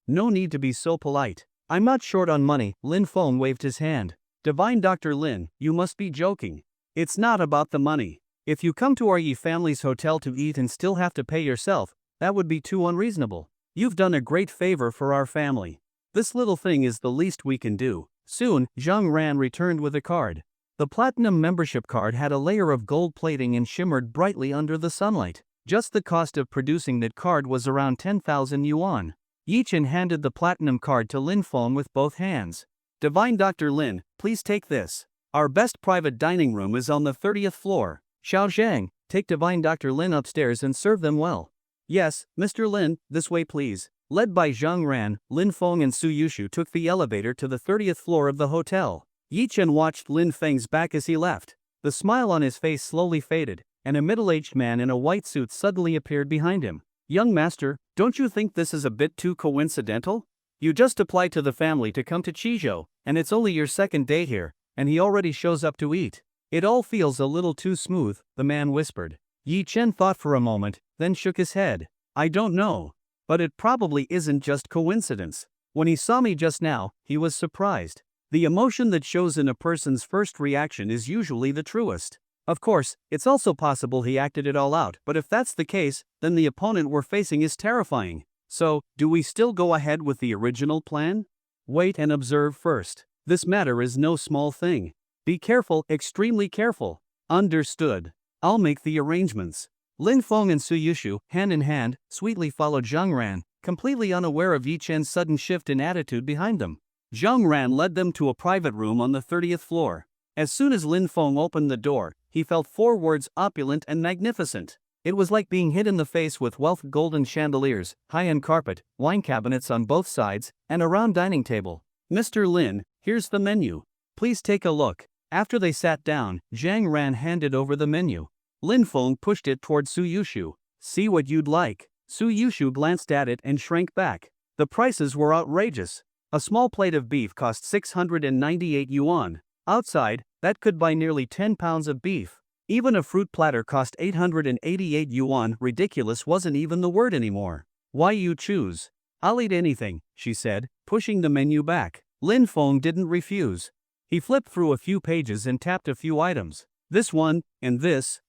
No need to be so polite. I'm not short on money, Lin Feng waved his hand. Divine Dr. Lin, you must be joking. It's not about the money. If you come to our Yi family's hotel to eat and still have to pay yourself, that would be too unreasonable. You've done a great favor for our family. This little thing is the least we can do. Soon, Zhang Ran returned with a card. The platinum membership card had a layer of gold plating and shimmered brightly under the sunlight. Just the cost of producing that card was around 10,000 yuan. Yi Chen handed the platinum card to Lin Feng with both hands. Divine Dr. Lin, please take this. Our best private dining room is on the 30th floor. Xiao Zhang, take Divine Dr. Lin upstairs and serve them well. Yes, Mr. Lin, this way please. Led by Zhang Ran, Lin Feng and Suyushu took the elevator to the 30th floor of the hotel. Yi Chen watched Lin Feng's back as he left. The smile on his face slowly faded, and a middle-aged man in a white suit suddenly appeared behind him. Young master, don't you think this is a bit too coincidental? You just applied to the family to come to Chizhou, and it's only your second day here, and he already shows up to eat. It all feels a little too smooth, the man whispered. Yi Chen thought for a moment, then shook his head. I don't know. But it probably isn't just coincidence. When he saw me just now, he was surprised. The emotion that shows in a person's first reaction is usually the truest. Of course, it's also possible he acted it all out, but if that's the case, then the opponent we're facing is terrifying. So, do we still go ahead with the original plan? Wait and observe first. This matter is no small thing. Be careful, extremely careful. Understood. I'll make the arrangements. Lin Feng and Suyushu, hand in hand, sweetly followed Zhang Ran, completely unaware of Yi Chen's sudden shift in attitude behind them. Zhang Ran led them to a private room on the 30th floor. As soon as Lin Feng opened the door, he felt 4 words: opulent and magnificent. It was like being hit in the face with wealth: golden chandeliers, high-end carpet, wine cabinets on both sides, and a round dining table. Mr. Lin, here's the menu. Please take a look. After they sat down, Zhang Ran handed over the menu. Lin Feng pushed it toward Suyushu. See what you'd like. Suyushu glanced at it and shrank back. The prices were outrageous. A small plate of beef cost 698 yuan. Outside, that could buy nearly 10 pounds of beef. Even a fruit platter cost 888 yuan. Ridiculous wasn't even the word anymore. Why you choose? I'll eat anything, she said, pushing the menu back. Lin Feng didn't refuse. He flipped through a few pages and tapped a few items. This one, and this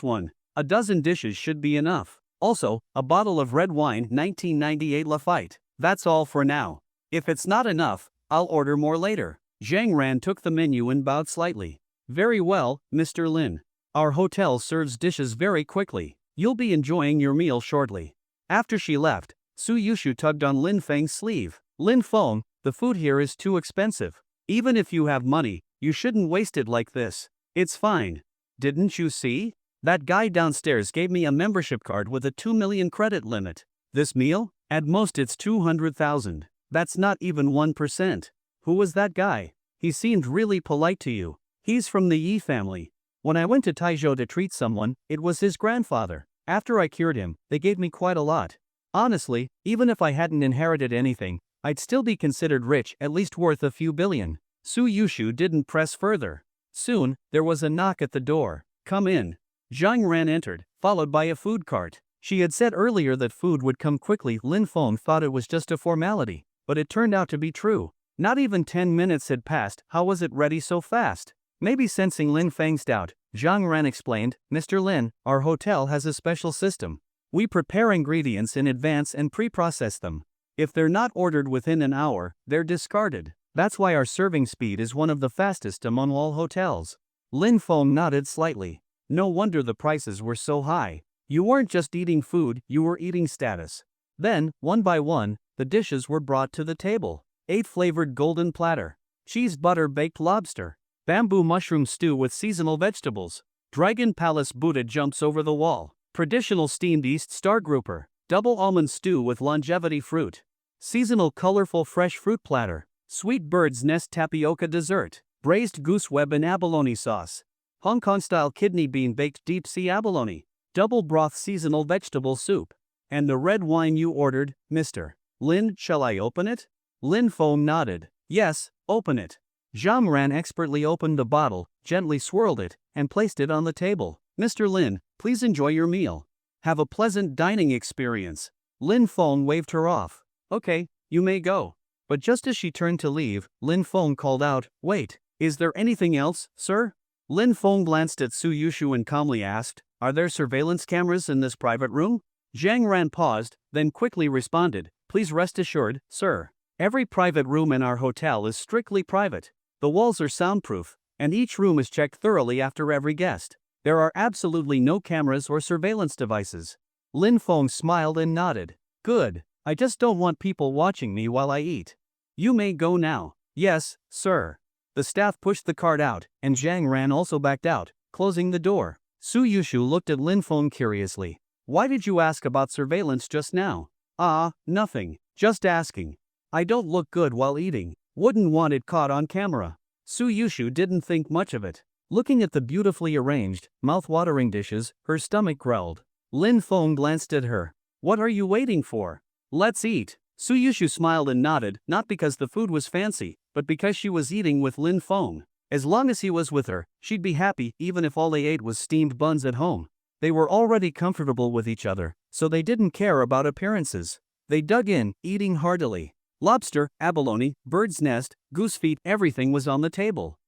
one. A dozen dishes should be enough. Also, a bottle of red wine 1998 Lafite. That's all for now. If it's not enough, I'll order more later. Zhang Ran took the menu and bowed slightly. Very well, Mr. Lin. Our hotel serves dishes very quickly. You'll be enjoying your meal shortly. After she left, Suyushu tugged on Lin Feng's sleeve. Lin Feng, the food here is too expensive. Even if you have money, you shouldn't waste it like this. It's fine. Didn't you see? That guy downstairs gave me a membership card with a 2 million credit limit. This meal? At most it's 200,000. That's not even 1%. Who was that guy? He seemed really polite to you. He's from the Yi family. When I went to Taizhou to treat someone, it was his grandfather. After I cured him, they gave me quite a lot. Honestly, even if I hadn't inherited anything, I'd still be considered rich, at least worth a few billion. Suyushu didn't press further. Soon, there was a knock at the door. Come in. Zhang Ran entered, followed by a food cart. She had said earlier that food would come quickly. Lin Feng thought it was just a formality, but it turned out to be true. Not even 10 minutes had passed. How was it ready so fast? Maybe sensing Lin Feng's doubt, Zhang Ran explained, Mr. Lin, our hotel has a special system. We prepare ingredients in advance and pre-process them. If they're not ordered within an hour, they're discarded. That's why our serving speed is one of the fastest among all hotels. Lin Feng nodded slightly. No wonder the prices were so high. You weren't just eating food, you were eating status. Then, one by one, the dishes were brought to the table. 8 flavored golden platter. Cheese butter baked lobster. Bamboo mushroom stew with seasonal vegetables. Dragon Palace Buddha jumps over the wall. Traditional steamed East Star grouper. Double almond stew with longevity fruit. Seasonal colorful fresh fruit platter. Sweet bird's nest tapioca dessert. Braised goose web and abalone sauce. Hong Kong-style kidney bean baked deep sea abalone. Double broth seasonal vegetable soup. And the red wine you ordered, Mr. Lin, shall I open it? Lin Feng nodded. Yes, open it. Zhang Ran expertly opened the bottle, gently swirled it, and placed it on the table. Mr. Lin, please enjoy your meal. Have a pleasant dining experience. Lin Feng waved her off. Okay, you may go. But just as she turned to leave, Lin Feng called out, Wait, is there anything else, sir? Lin Feng glanced at Suyushu and calmly asked, Are there surveillance cameras in this private room? Zhang Ran paused, then quickly responded, Please rest assured, sir. Every private room in our hotel is strictly private. The walls are soundproof, and each room is checked thoroughly after every guest. There are absolutely no cameras or surveillance devices. Lin Feng smiled and nodded. Good, I just don't want people watching me while I eat. You may go now. Yes, sir. The staff pushed the cart out, and Zhang Ran also backed out, closing the door. Suyushu looked at Lin Feng curiously. Why did you ask about surveillance just now? Nothing. Just asking. I don't look good while eating. Wouldn't want it caught on camera. Suyushu didn't think much of it. Looking at the beautifully arranged, mouth-watering dishes, her stomach growled. Lin Feng glanced at her. What are you waiting for? Let's eat. Suyushu smiled and nodded, not because the food was fancy, but because she was eating with Lin Feng. As long as he was with her, she'd be happy even if all they ate was steamed buns at home. They were already comfortable with each other, so they didn't care about appearances. They dug in, eating heartily. Lobster, abalone, bird's nest, goose feet, everything was on the table.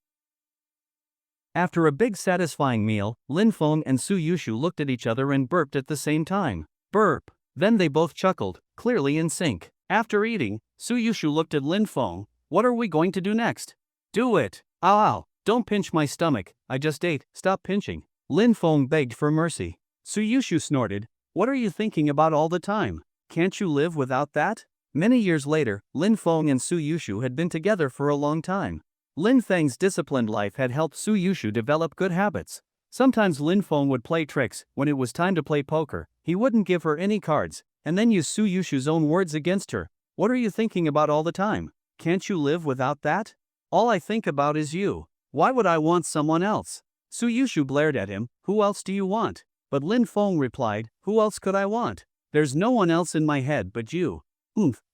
After a big satisfying meal, Lin Feng and Suyushu looked at each other and burped at the same time. Burp. Then they both chuckled, clearly in sync. After eating, Suyushu looked at Lin Feng. What are we going to do next? Do it. Ow, don't pinch my stomach, I just ate, stop pinching. Lin Feng begged for mercy. Suyushu snorted. What are you thinking about all the time? Can't you live without that? Many years later, Lin Feng and Suyushu had been together for a long time. Lin Feng's disciplined life had helped Suyushu develop good habits. Sometimes Lin Feng would play tricks. When it was time to play poker, he wouldn't give her any cards, and then use Suyushu's own words against her. What are you thinking about all the time? Can't you live without that? All I think about is you. Why would I want someone else? Suyushu blared at him, who else do you want? But Lin Feng replied, who else could I want? There's no one else in my head but you.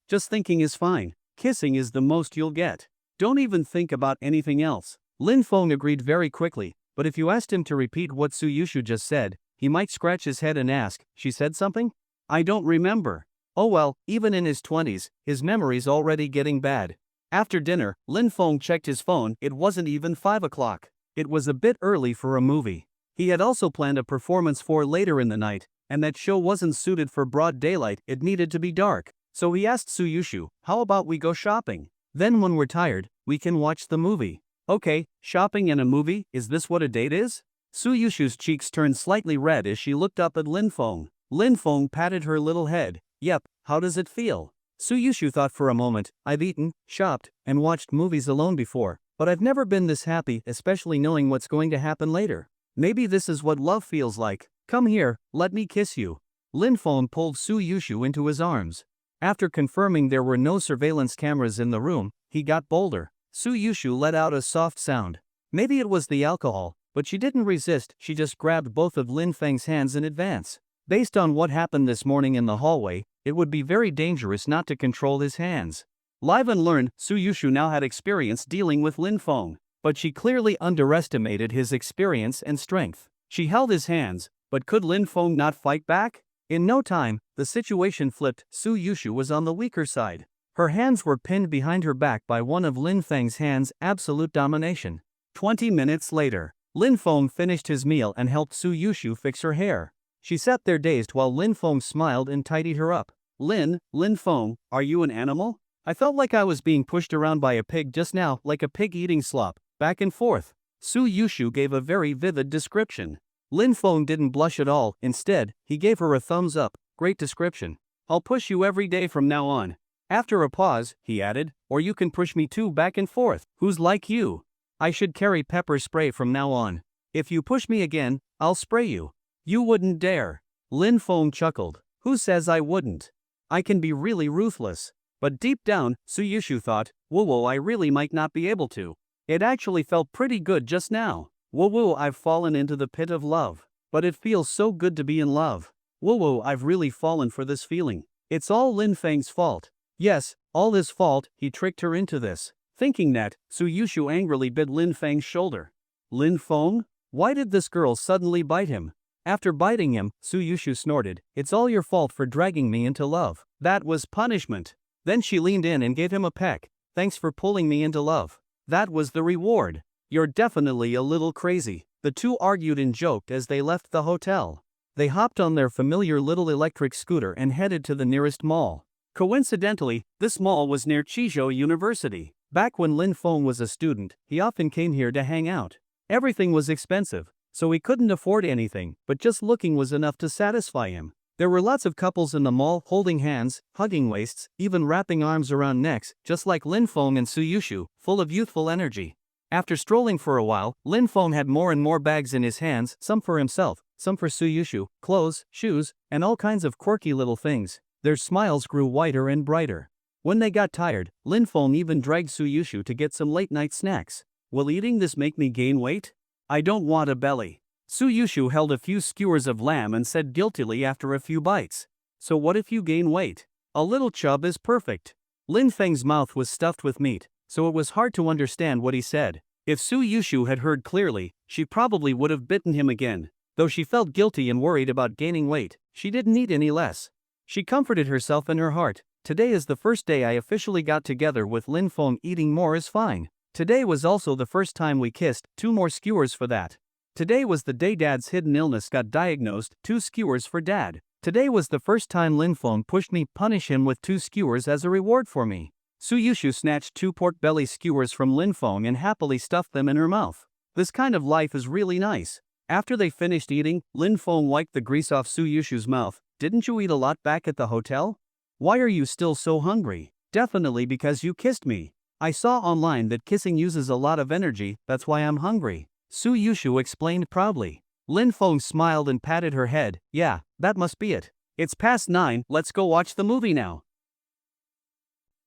Just thinking is fine. Kissing is the most you'll get. Don't even think about anything else. Lin Feng agreed very quickly, but if you asked him to repeat what Suyushu just said, he might scratch his head and ask, she said something? I don't remember. Oh well, even in his 20s, his memory's already getting bad. After dinner, Lin Feng checked his phone. It wasn't even 5 o'clock. It was a bit early for a movie. He had also planned a performance for later in the night, and that show wasn't suited for broad daylight, it needed to be dark. So he asked Suyushu, how about we go shopping? Then when we're tired, we can watch the movie. Okay, shopping and a movie, is this what a date is? Suyushu's cheeks turned slightly red as she looked up at Lin Feng. Lin Feng patted her little head. Yep, how does it feel? Suyushu thought for a moment. I've eaten, shopped, and watched movies alone before, but I've never been this happy, especially knowing what's going to happen later. Maybe this is what love feels like. Come here, let me kiss you. Lin Feng pulled Suyushu into his arms. After confirming there were no surveillance cameras in the room, he got bolder. Suyushu let out a soft sound. Maybe it was the alcohol, but she didn't resist, she just grabbed both of Lin Feng's hands in advance. Based on what happened this morning in the hallway, it would be very dangerous not to control his hands. Live and learn, Suyushu now had experience dealing with Lin Feng, but she clearly underestimated his experience and strength. She held his hands, but could Lin Feng not fight back? In no time, the situation flipped. Suyushu was on the weaker side. Her hands were pinned behind her back by one of Lin Feng's hands, absolute domination. 20 minutes later, Lin Feng finished his meal and helped Suyushu fix her hair. She sat there dazed while Lin Feng smiled and tidied her up. Lin Feng, are you an animal? I felt like I was being pushed around by a pig just now, like a pig eating slop, back and forth. Suyushu gave a very vivid description. Lin Feng didn't blush at all, instead, he gave her a thumbs up. Great description. I'll push you every day from now on. After a pause, he added, or you can push me too back and forth. Who's like you? I should carry pepper spray from now on. If you push me again, I'll spray you. You wouldn't dare. Lin Feng chuckled. Who says I wouldn't? I can be really ruthless. But deep down, Suyushu thought, whoa, I really might not be able to. It actually felt pretty good just now. Whoa, I've fallen into the pit of love. But it feels so good to be in love. Whoa, I've really fallen for this feeling. It's all Lin Feng's fault. Yes, all his fault, he tricked her into this. Thinking that, Suyushu angrily bit Lin Feng's shoulder. Lin Feng? Why did this girl suddenly bite him? After biting him, Suyushu snorted, it's all your fault for dragging me into love. That was punishment. Then she leaned in and gave him a peck. Thanks for pulling me into love. That was the reward. You're definitely a little crazy. The two argued and joked as they left the hotel. They hopped on their familiar little electric scooter and headed to the nearest mall. Coincidentally, this mall was near Chizhou University. Back when Lin Feng was a student, he often came here to hang out. Everything was expensive, so he couldn't afford anything, but just looking was enough to satisfy him. There were lots of couples in the mall holding hands, hugging waists, even wrapping arms around necks, just like Lin Feng and Suyushu, full of youthful energy. After strolling for a while, Lin Feng had more and more bags in his hands, some for himself, some for Suyushu, clothes, shoes, and all kinds of quirky little things. Their smiles grew wider and brighter. When they got tired, Lin Feng even dragged Suyushu to get some late-night snacks. Will eating this make me gain weight? I don't want a belly. Suyushu held a few skewers of lamb and said guiltily after a few bites. So what if you gain weight? A little chub is perfect. Lin Feng's mouth was stuffed with meat, so it was hard to understand what he said. If Suyushu had heard clearly, she probably would have bitten him again. Though she felt guilty and worried about gaining weight, she didn't eat any less. She comforted herself in her heart. Today is the first day I officially got together with Lin Feng. Eating more is fine. Today was also the first time we kissed, 2 more skewers for that. Today was the day Dad's hidden illness got diagnosed, 2 skewers for Dad. Today was the first time Lin Feng pushed me, punish him with 2 skewers as a reward for me. Suyushu snatched 2 pork belly skewers from Lin Feng and happily stuffed them in her mouth. This kind of life is really nice. After they finished eating, Lin Feng wiped the grease off Suyushu's mouth. Didn't you eat a lot back at the hotel? Why are you still so hungry? Definitely because you kissed me. I saw online that kissing uses a lot of energy, that's why I'm hungry. Suyushu explained proudly. Lin Feng smiled and patted her head. Yeah, that must be it. It's past 9, let's go watch the movie now.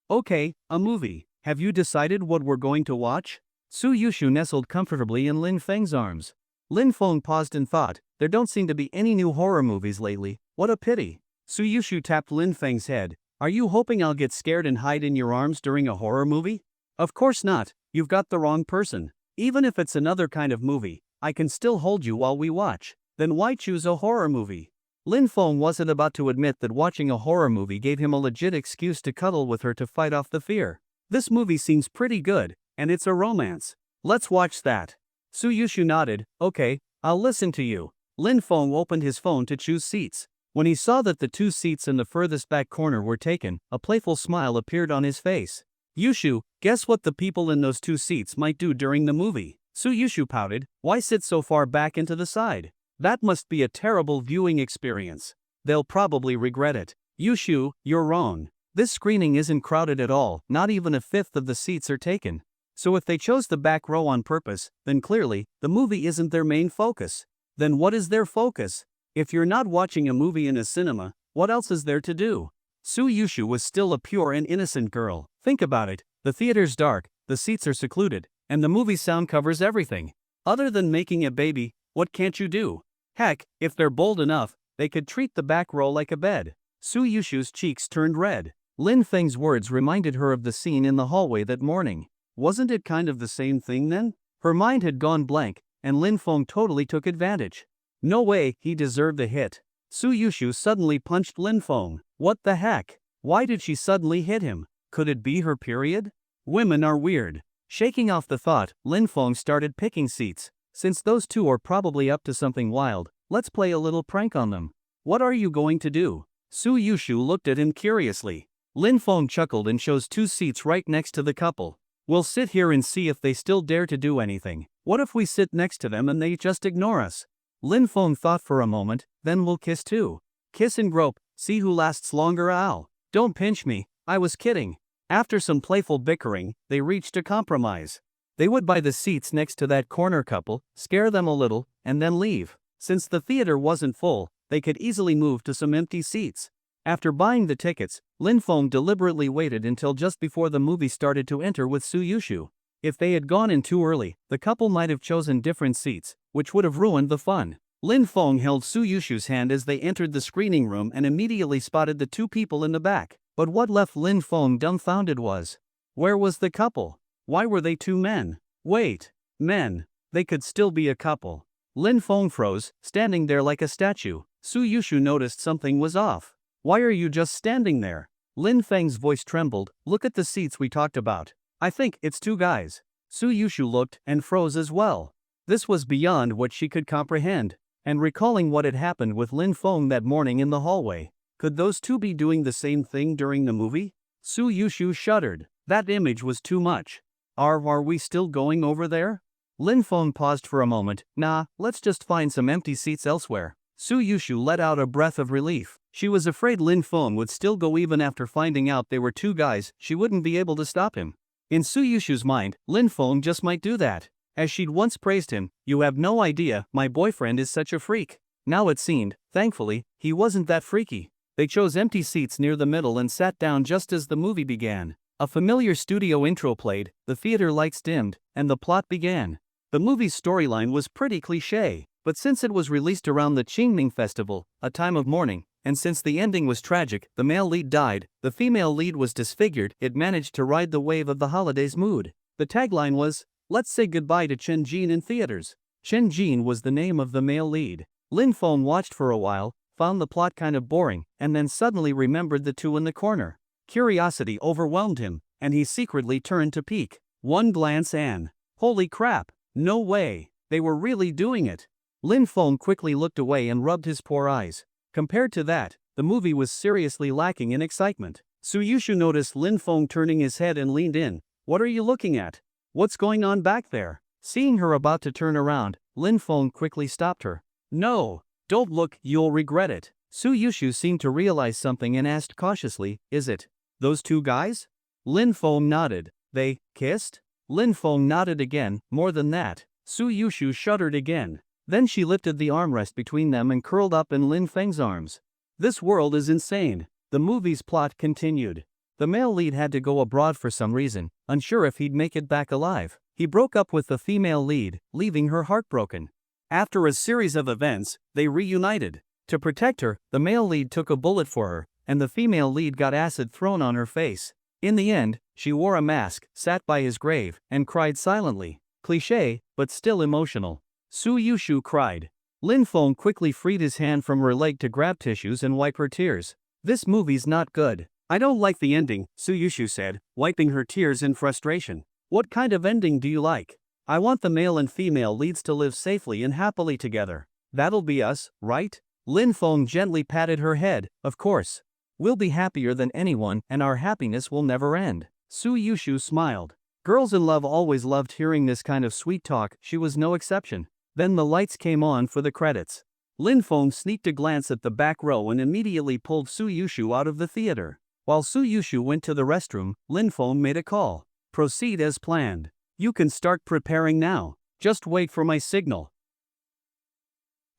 Okay, a movie. Have you decided what we're going to watch? Suyushu nestled comfortably in Lin Feng's arms. Lin Feng paused and thought, there don't seem to be any new horror movies lately, what a pity. Suyushu tapped Lin Feng's head. Are you hoping I'll get scared and hide in your arms during a horror movie? Of course not, you've got the wrong person. Even if it's another kind of movie, I can still hold you while we watch. Then why choose a horror movie? Lin Feng wasn't about to admit that watching a horror movie gave him a legit excuse to cuddle with her to fight off the fear. This movie seems pretty good, and it's a romance. Let's watch that. Suyushu nodded. Okay, I'll listen to you. Lin Feng opened his phone to choose seats. When he saw that the 2 seats in the furthest back corner were taken, a playful smile appeared on his face. Yushu, guess what the people in those 2 seats might do during the movie? Suyushu pouted. Why sit so far back into the side? That must be a terrible viewing experience. They'll probably regret it. Yushu, you're wrong. This screening isn't crowded at all, not even a fifth of the seats are taken. So if they chose the back row on purpose, then clearly, the movie isn't their main focus. Then what is their focus? If you're not watching a movie in a cinema, what else is there to do? Suyushu was still a pure and innocent girl. Think about it, the theater's dark, the seats are secluded, and the movie sound covers everything. Other than making a baby, what can't you do? Heck, if they're bold enough, they could treat the back row like a bed. Suyushu's cheeks turned red. Lin Feng's words reminded her of the scene in the hallway that morning. Wasn't it kind of the same thing then? Her mind had gone blank, and Lin Feng totally took advantage. No way, he deserved a hit. Suyushu suddenly punched Lin Feng. What the heck? Why did she suddenly hit him? Could it be her period? Women are weird. Shaking off the thought, Lin Feng started picking seats. Since those 2 are probably up to something wild, let's play a little prank on them. What are you going to do? Suyushu looked at him curiously. Lin Feng chuckled and chose 2 seats right next to the couple. We'll sit here and see if they still dare to do anything. What if we sit next to them and they just ignore us? Lin Feng thought for a moment, then we'll kiss too. Kiss and grope, see who lasts longer. Ow. Don't pinch me, I was kidding. After some playful bickering, they reached a compromise. They would buy the seats next to that corner couple, scare them a little, and then leave. Since the theater wasn't full, they could easily move to some empty seats. After buying the tickets, Lin Feng deliberately waited until just before the movie started to enter with Suyushu. If they had gone in too early, the couple might have chosen different seats, which would have ruined the fun. Lin Feng held Suyushu's hand as they entered the screening room and immediately spotted the 2 people in the back. But what left Lin Feng dumbfounded was, where was the couple? Why were they 2 men? Wait, men. They could still be a couple. Lin Feng froze, standing there like a statue. Suyushu noticed something was off. Why are you just standing there? Lin Feng's voice trembled. Look at the seats we talked about. I think it's 2 guys. Suyushu looked and froze as well. This was beyond what she could comprehend. And recalling what had happened with Lin Feng that morning in the hallway, could those 2 be doing the same thing during the movie? Suyushu shuddered. That image was too much. Are we still going over there? Lin Feng paused for a moment. Nah, let's just find some empty seats elsewhere. Suyushu let out a breath of relief. She was afraid Lin Feng would still go even after finding out they were 2 guys. She wouldn't be able to stop him. In Suyushu's mind, Lin Feng just might do that. As she'd once praised him, you have no idea, my boyfriend is such a freak. Now it seemed, thankfully, he wasn't that freaky. They chose empty seats near the middle and sat down just as the movie began. A familiar studio intro played, the theater lights dimmed, and the plot began. The movie's storyline was pretty cliché, but since it was released around the Qingming festival, a time of mourning, and since the ending was tragic, the male lead died, the female lead was disfigured, it managed to ride the wave of the holidays mood. The tagline was, let's say goodbye to Chen Jin in theaters. Chen Jin was the name of the male lead. Lin Feng watched for a while, found the plot kind of boring, and then suddenly remembered the 2 in the corner. Curiosity overwhelmed him, and he secretly turned to peek. One glance and, holy crap, no way, they were really doing it. Lin Feng quickly looked away and rubbed his poor eyes. Compared to that, the movie was seriously lacking in excitement. Suyushu noticed Lin Feng turning his head and leaned in. What are you looking at? What's going on back there? Seeing her about to turn around, Lin Feng quickly stopped her. No, don't look, you'll regret it. Suyushu seemed to realize something and asked cautiously, is it those 2 guys? Lin Feng nodded. They kissed? Lin Feng nodded again. More than that. Suyushu shuddered again. Then she lifted the armrest between them and curled up in Lin Feng's arms. This world is insane. The movie's plot continued. The male lead had to go abroad for some reason, unsure if he'd make it back alive. He broke up with the female lead, leaving her heartbroken. After a series of events, they reunited. To protect her, the male lead took a bullet for her, and the female lead got acid thrown on her face. In the end, she wore a mask, sat by his grave, and cried silently. Cliché, but still emotional. Suyushu cried. Lin Feng quickly freed his hand from her leg to grab tissues and wipe her tears. This movie's not good. I don't like the ending, Suyushu said, wiping her tears in frustration. What kind of ending do you like? I want the male and female leads to live safely and happily together. That'll be us, right? Lin Feng gently patted her head. Of course. We'll be happier than anyone and our happiness will never end. Suyushu smiled. Girls in love always loved hearing this kind of sweet talk, she was no exception. Then the lights came on for the credits. Lin Feng sneaked a glance at the back row and immediately pulled Suyushu out of the theater. While Suyushu went to the restroom, Lin Feng made a call. Proceed as planned. You can start preparing now. Just wait for my signal.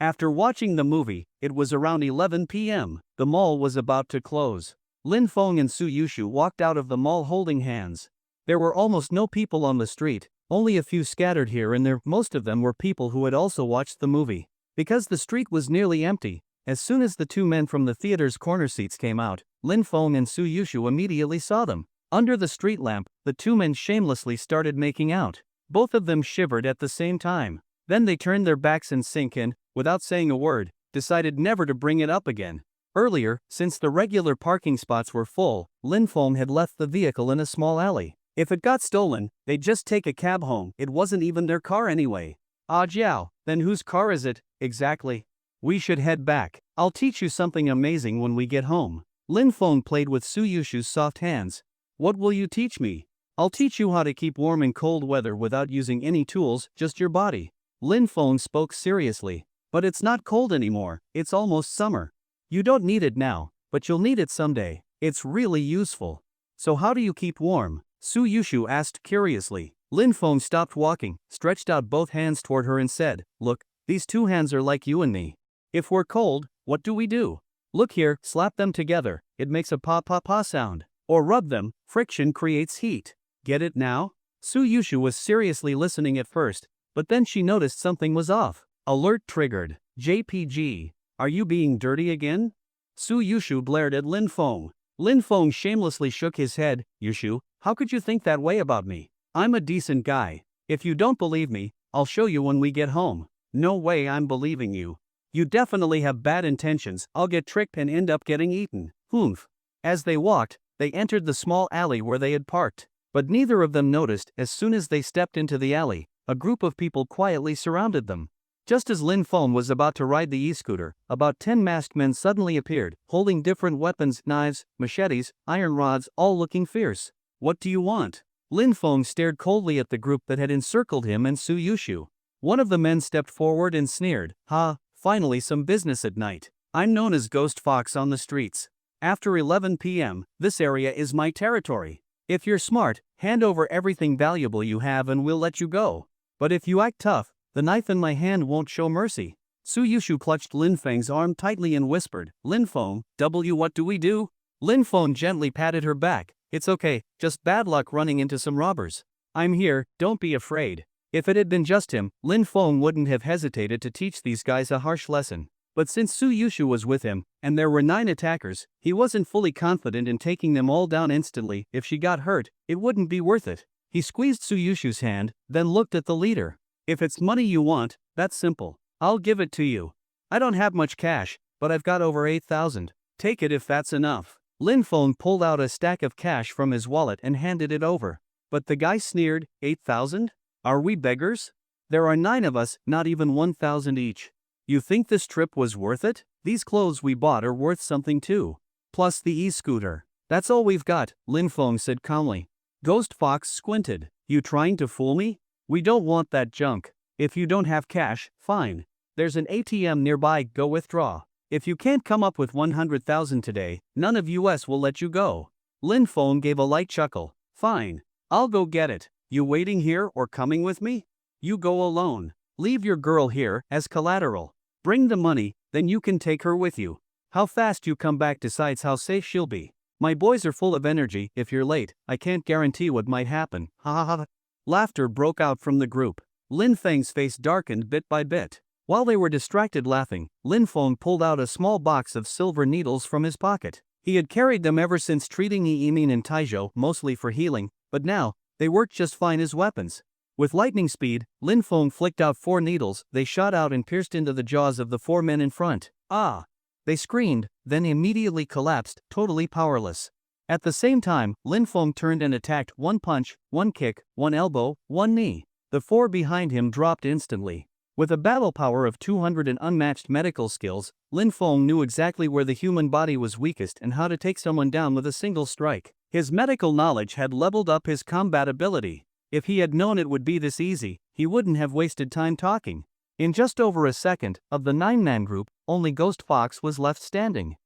After watching the movie, it was around 11 p.m. The mall was about to close. Lin Feng and Suyushu walked out of the mall holding hands. There were almost no people on the street, only a few scattered here and there. Most of them were people who had also watched the movie. Because the street was nearly empty, as soon as the two men from the theater's corner seats came out, Lin Feng and Suyushu immediately saw them. Under the street lamp, the two men shamelessly started making out. Both of them shivered at the same time. Then they turned their backs and sank in, without saying a word, decided never to bring it up again. Earlier, since the regular parking spots were full, Lin Feng had left the vehicle in a small alley. If it got stolen, they'd just take a cab home. It wasn't even their car anyway. Ah Jiao, then whose car is it, exactly? We should head back. I'll teach you something amazing when we get home. Lin Feng played with Suyushu's soft hands. What will you teach me? I'll teach you how to keep warm in cold weather without using any tools, just your body. Lin Feng spoke seriously. But it's not cold anymore, it's almost summer. You don't need it now, but you'll need it someday. It's really useful. So how do you keep warm? Suyushu asked curiously. Lin Feng stopped walking, stretched out both hands toward her and said, Look, these two hands are like you and me. If we're cold, what do we do? Look here, slap them together, it makes a pa-pa-pa sound. Or rub them, friction creates heat. Get it now? Suyushu was seriously listening at first, but then she noticed something was off. Alert triggered. JPG. Are you being dirty again? Suyushu blared at Lin Feng. Lin Feng shamelessly shook his head. Yushu, how could you think that way about me? I'm a decent guy. If you don't believe me, I'll show you when we get home. No way I'm believing you. You definitely have bad intentions. I'll get tricked and end up getting eaten. Humph. As they walked, they entered the small alley where they had parked. But neither of them noticed. As soon as they stepped into the alley, a group of people quietly surrounded them. Just as Lin Feng was about to ride the e-scooter, about 10 masked men suddenly appeared, holding different weapons, knives, machetes, iron rods, all looking fierce. What do you want? Lin Feng stared coldly at the group that had encircled him and Suyushu. One of the men stepped forward and sneered, Ha, finally some business at night. I'm known as Ghost Fox on the streets. After 11 p.m., this area is my territory. If you're smart, hand over everything valuable you have and we'll let you go. But if you act tough, the knife in my hand won't show mercy. Suyushu clutched Lin Feng's arm tightly and whispered, Lin Feng, what do we do? Lin Feng gently patted her back. It's okay, just bad luck running into some robbers. I'm here, don't be afraid. If it had been just him, Lin Feng wouldn't have hesitated to teach these guys a harsh lesson. But since Suyushu was with him, and there were 9 attackers, he wasn't fully confident in taking them all down instantly. If she got hurt, it wouldn't be worth it. He squeezed Suyushu's hand, then looked at the leader. If it's money you want, that's simple. I'll give it to you. I don't have much cash, but I've got over 8,000. Take it if that's enough. Lin Feng pulled out a stack of cash from his wallet and handed it over. But the guy sneered, 8,000? Are we beggars? There are 9 of us, not even 1,000 each. You think this trip was worth it? These clothes we bought are worth something too. Plus the e-scooter. That's all we've got, Lin Feng said calmly. Ghost Fox squinted. You trying to fool me? We don't want that junk. If you don't have cash, fine. There's an ATM nearby, go withdraw. If you can't come up with 100,000 today, none of us will let you go. Lin Feng gave a light chuckle. Fine. I'll go get it. You waiting here or coming with me? You go alone. Leave your girl here as collateral. Bring the money, then you can take her with you. How fast you come back decides how safe she'll be. My boys are full of energy. If you're late, I can't guarantee what might happen. Ha ha ha. Laughter broke out from the group. Lin Feng's face darkened bit by bit. While they were distracted laughing, Lin Feng pulled out a small box of silver needles from his pocket. He had carried them ever since treating Yimin and Taizhou, mostly for healing, but now, they worked just fine as weapons. With lightning speed, Lin Feng flicked out 4 needles. They shot out and pierced into the jaws of the 4 men in front. Ah! They screamed, then immediately collapsed, totally powerless. At the same time, Lin Feng turned and attacked 1 punch, 1 kick, 1 elbow, 1 knee. The 4 behind him dropped instantly. With a battle power of 200 and unmatched medical skills, Lin Feng knew exactly where the human body was weakest and how to take someone down with a single strike. His medical knowledge had leveled up his combat ability. If he had known it would be this easy, he wouldn't have wasted time talking. In just over a second, of the 9-man group, only Ghost Fox was left standing.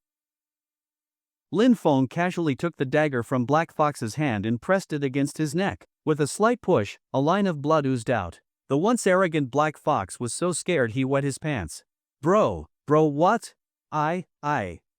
Lin Feng casually took the dagger from Black Fox's hand and pressed it against his neck. With a slight push, a line of blood oozed out. The once arrogant Black Fox was so scared he wet his pants. Bro, what?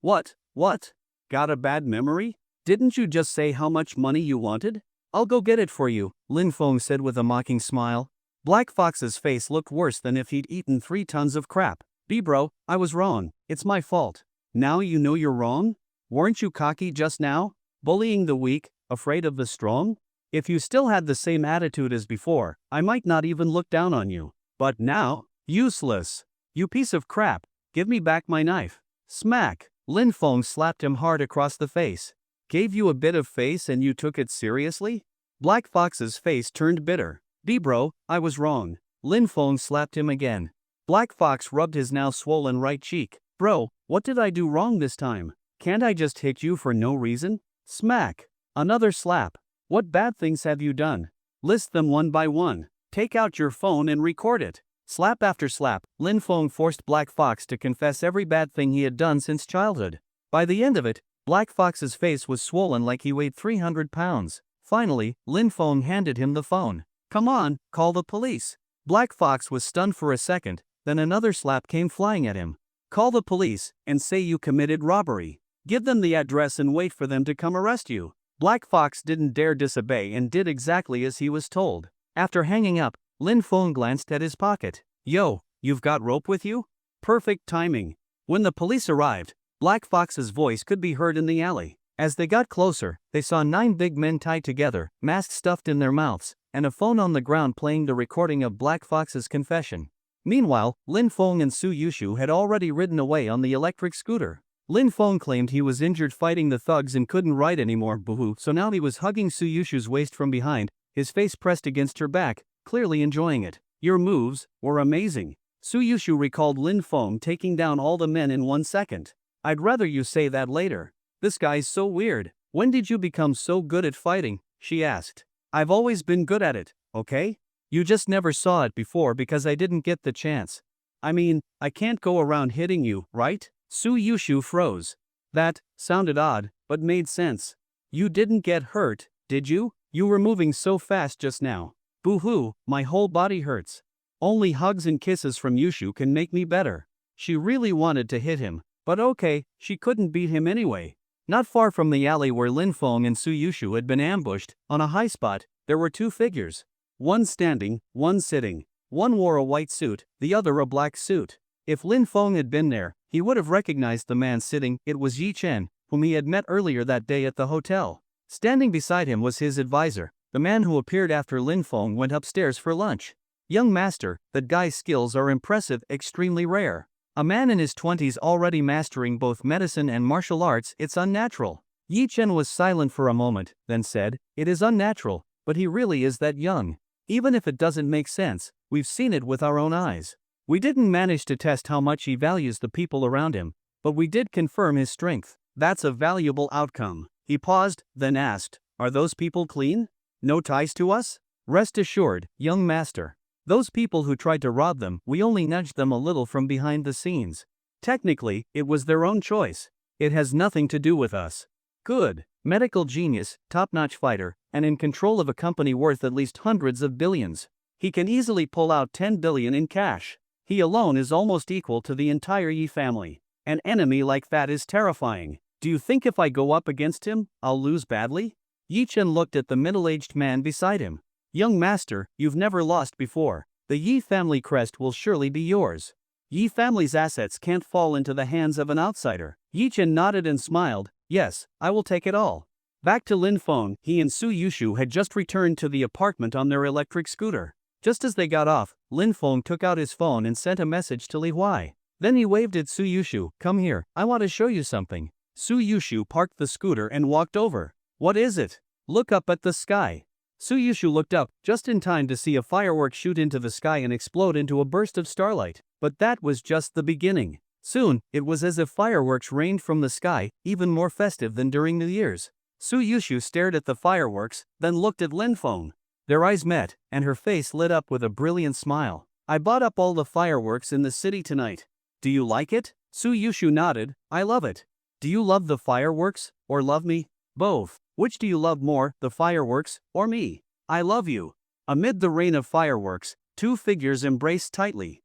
What? Got a bad memory? Didn't you just say how much money you wanted? I'll go get it for you, Lin Feng said with a mocking smile. Black Fox's face looked worse than if he'd eaten 3 tons of crap. Bro, I was wrong. It's my fault. Now you know you're wrong? Weren't you cocky just now? Bullying the weak, afraid of the strong? If you still had the same attitude as before, I might not even look down on you. But now, useless. You piece of crap, give me back my knife. Smack! Lin Feng slapped him hard across the face. Gave you a bit of face and you took it seriously? Black Fox's face turned bitter. Bro, I was wrong. Lin Feng slapped him again. Black Fox rubbed his now swollen right cheek. Bro, what did I do wrong this time? Can't I just hit you for no reason? Smack! Another slap. What bad things have you done? List them one by one. Take out your phone and record it. Slap after slap, Lin Feng forced Black Fox to confess every bad thing he had done since childhood. By the end of it, Black Fox's face was swollen like he weighed 300 pounds. Finally, Lin Feng handed him the phone. Come on, call the police. Black Fox was stunned for a second, then another slap came flying at him. Call the police and say you committed robbery. Give them the address and wait for them to come arrest you. Black Fox didn't dare disobey and did exactly as he was told. After hanging up, Lin Feng glanced at his pocket. Yo, you've got rope with you? Perfect timing. When the police arrived, Black Fox's voice could be heard in the alley. As they got closer, they saw 9 big men tied together, masks stuffed in their mouths, and a phone on the ground playing the recording of Black Fox's confession. Meanwhile, Lin Feng and Suyushu had already ridden away on the electric scooter. Lin Feng claimed he was injured fighting the thugs and couldn't ride anymore, boo-hoo, so now he was hugging Suyushu's waist from behind, his face pressed against her back, clearly enjoying it. Your moves were amazing. Suyushu recalled Lin Feng taking down all the men in 1 second. I'd rather you say that later. This guy's so weird. When did you become so good at fighting? She asked. I've always been good at it, okay? You just never saw it before because I didn't get the chance. I mean, I can't go around hitting you, right? Suyushu froze. That sounded odd, but made sense. You didn't get hurt, did you? You were moving so fast just now. Boo-hoo, my whole body hurts. Only hugs and kisses from Yushu can make me better. She really wanted to hit him, but okay, she couldn't beat him anyway. Not far from the alley where Lin Feng and Suyushu had been ambushed, on a high spot, there were 2 figures. One standing, one sitting. One wore a white suit, the other a black suit. If Lin Feng had been there, he would have recognized the man sitting. It was Yi Chen, whom he had met earlier that day at the hotel. Standing beside him was his advisor, the man who appeared after Lin Feng went upstairs for lunch. Young master, that guy's skills are impressive, extremely rare. A man in his 20s already mastering both medicine and martial arts, it's unnatural. Yi Chen was silent for a moment, then said, it is unnatural, but he really is that young. Even if it doesn't make sense, we've seen it with our own eyes. We didn't manage to test how much he values the people around him, but we did confirm his strength. That's a valuable outcome. He paused, then asked, are those people clean? No ties to us? Rest assured, young master. Those people who tried to rob them, we only nudged them a little from behind the scenes. Technically, it was their own choice. It has nothing to do with us. Good. Medical genius, top-notch fighter, and in control of a company worth at least hundreds of billions. He can easily pull out 10 billion in cash. He alone is almost equal to the entire Yi family. An enemy like that is terrifying. Do you think if I go up against him, I'll lose badly? Yi Chen looked at the middle-aged man beside him. Young master, you've never lost before. The Yi family crest will surely be yours. Yi family's assets can't fall into the hands of an outsider. Yi Chen nodded and smiled. Yes, I will take it all. Back to Lin Feng, he and Suyushu had just returned to the apartment on their electric scooter. Just as they got off, Lin Feng took out his phone and sent a message to Li Huai. Then he waved at Suyushu. Come here, I want to show you something. Suyushu parked the scooter and walked over. What is it? Look up at the sky. Suyushu looked up, just in time to see a firework shoot into the sky and explode into a burst of starlight. But that was just the beginning. Soon, it was as if fireworks rained from the sky, even more festive than during New Year's. Suyushu stared at the fireworks, then looked at Lin Feng. Their eyes met, and her face lit up with a brilliant smile. I bought up all the fireworks in the city tonight. Do you like it? Suyushu nodded. I love it. Do you love the fireworks, or love me? Both. Which do you love more, the fireworks, or me? I love you. Amid the rain of fireworks, two figures embraced tightly.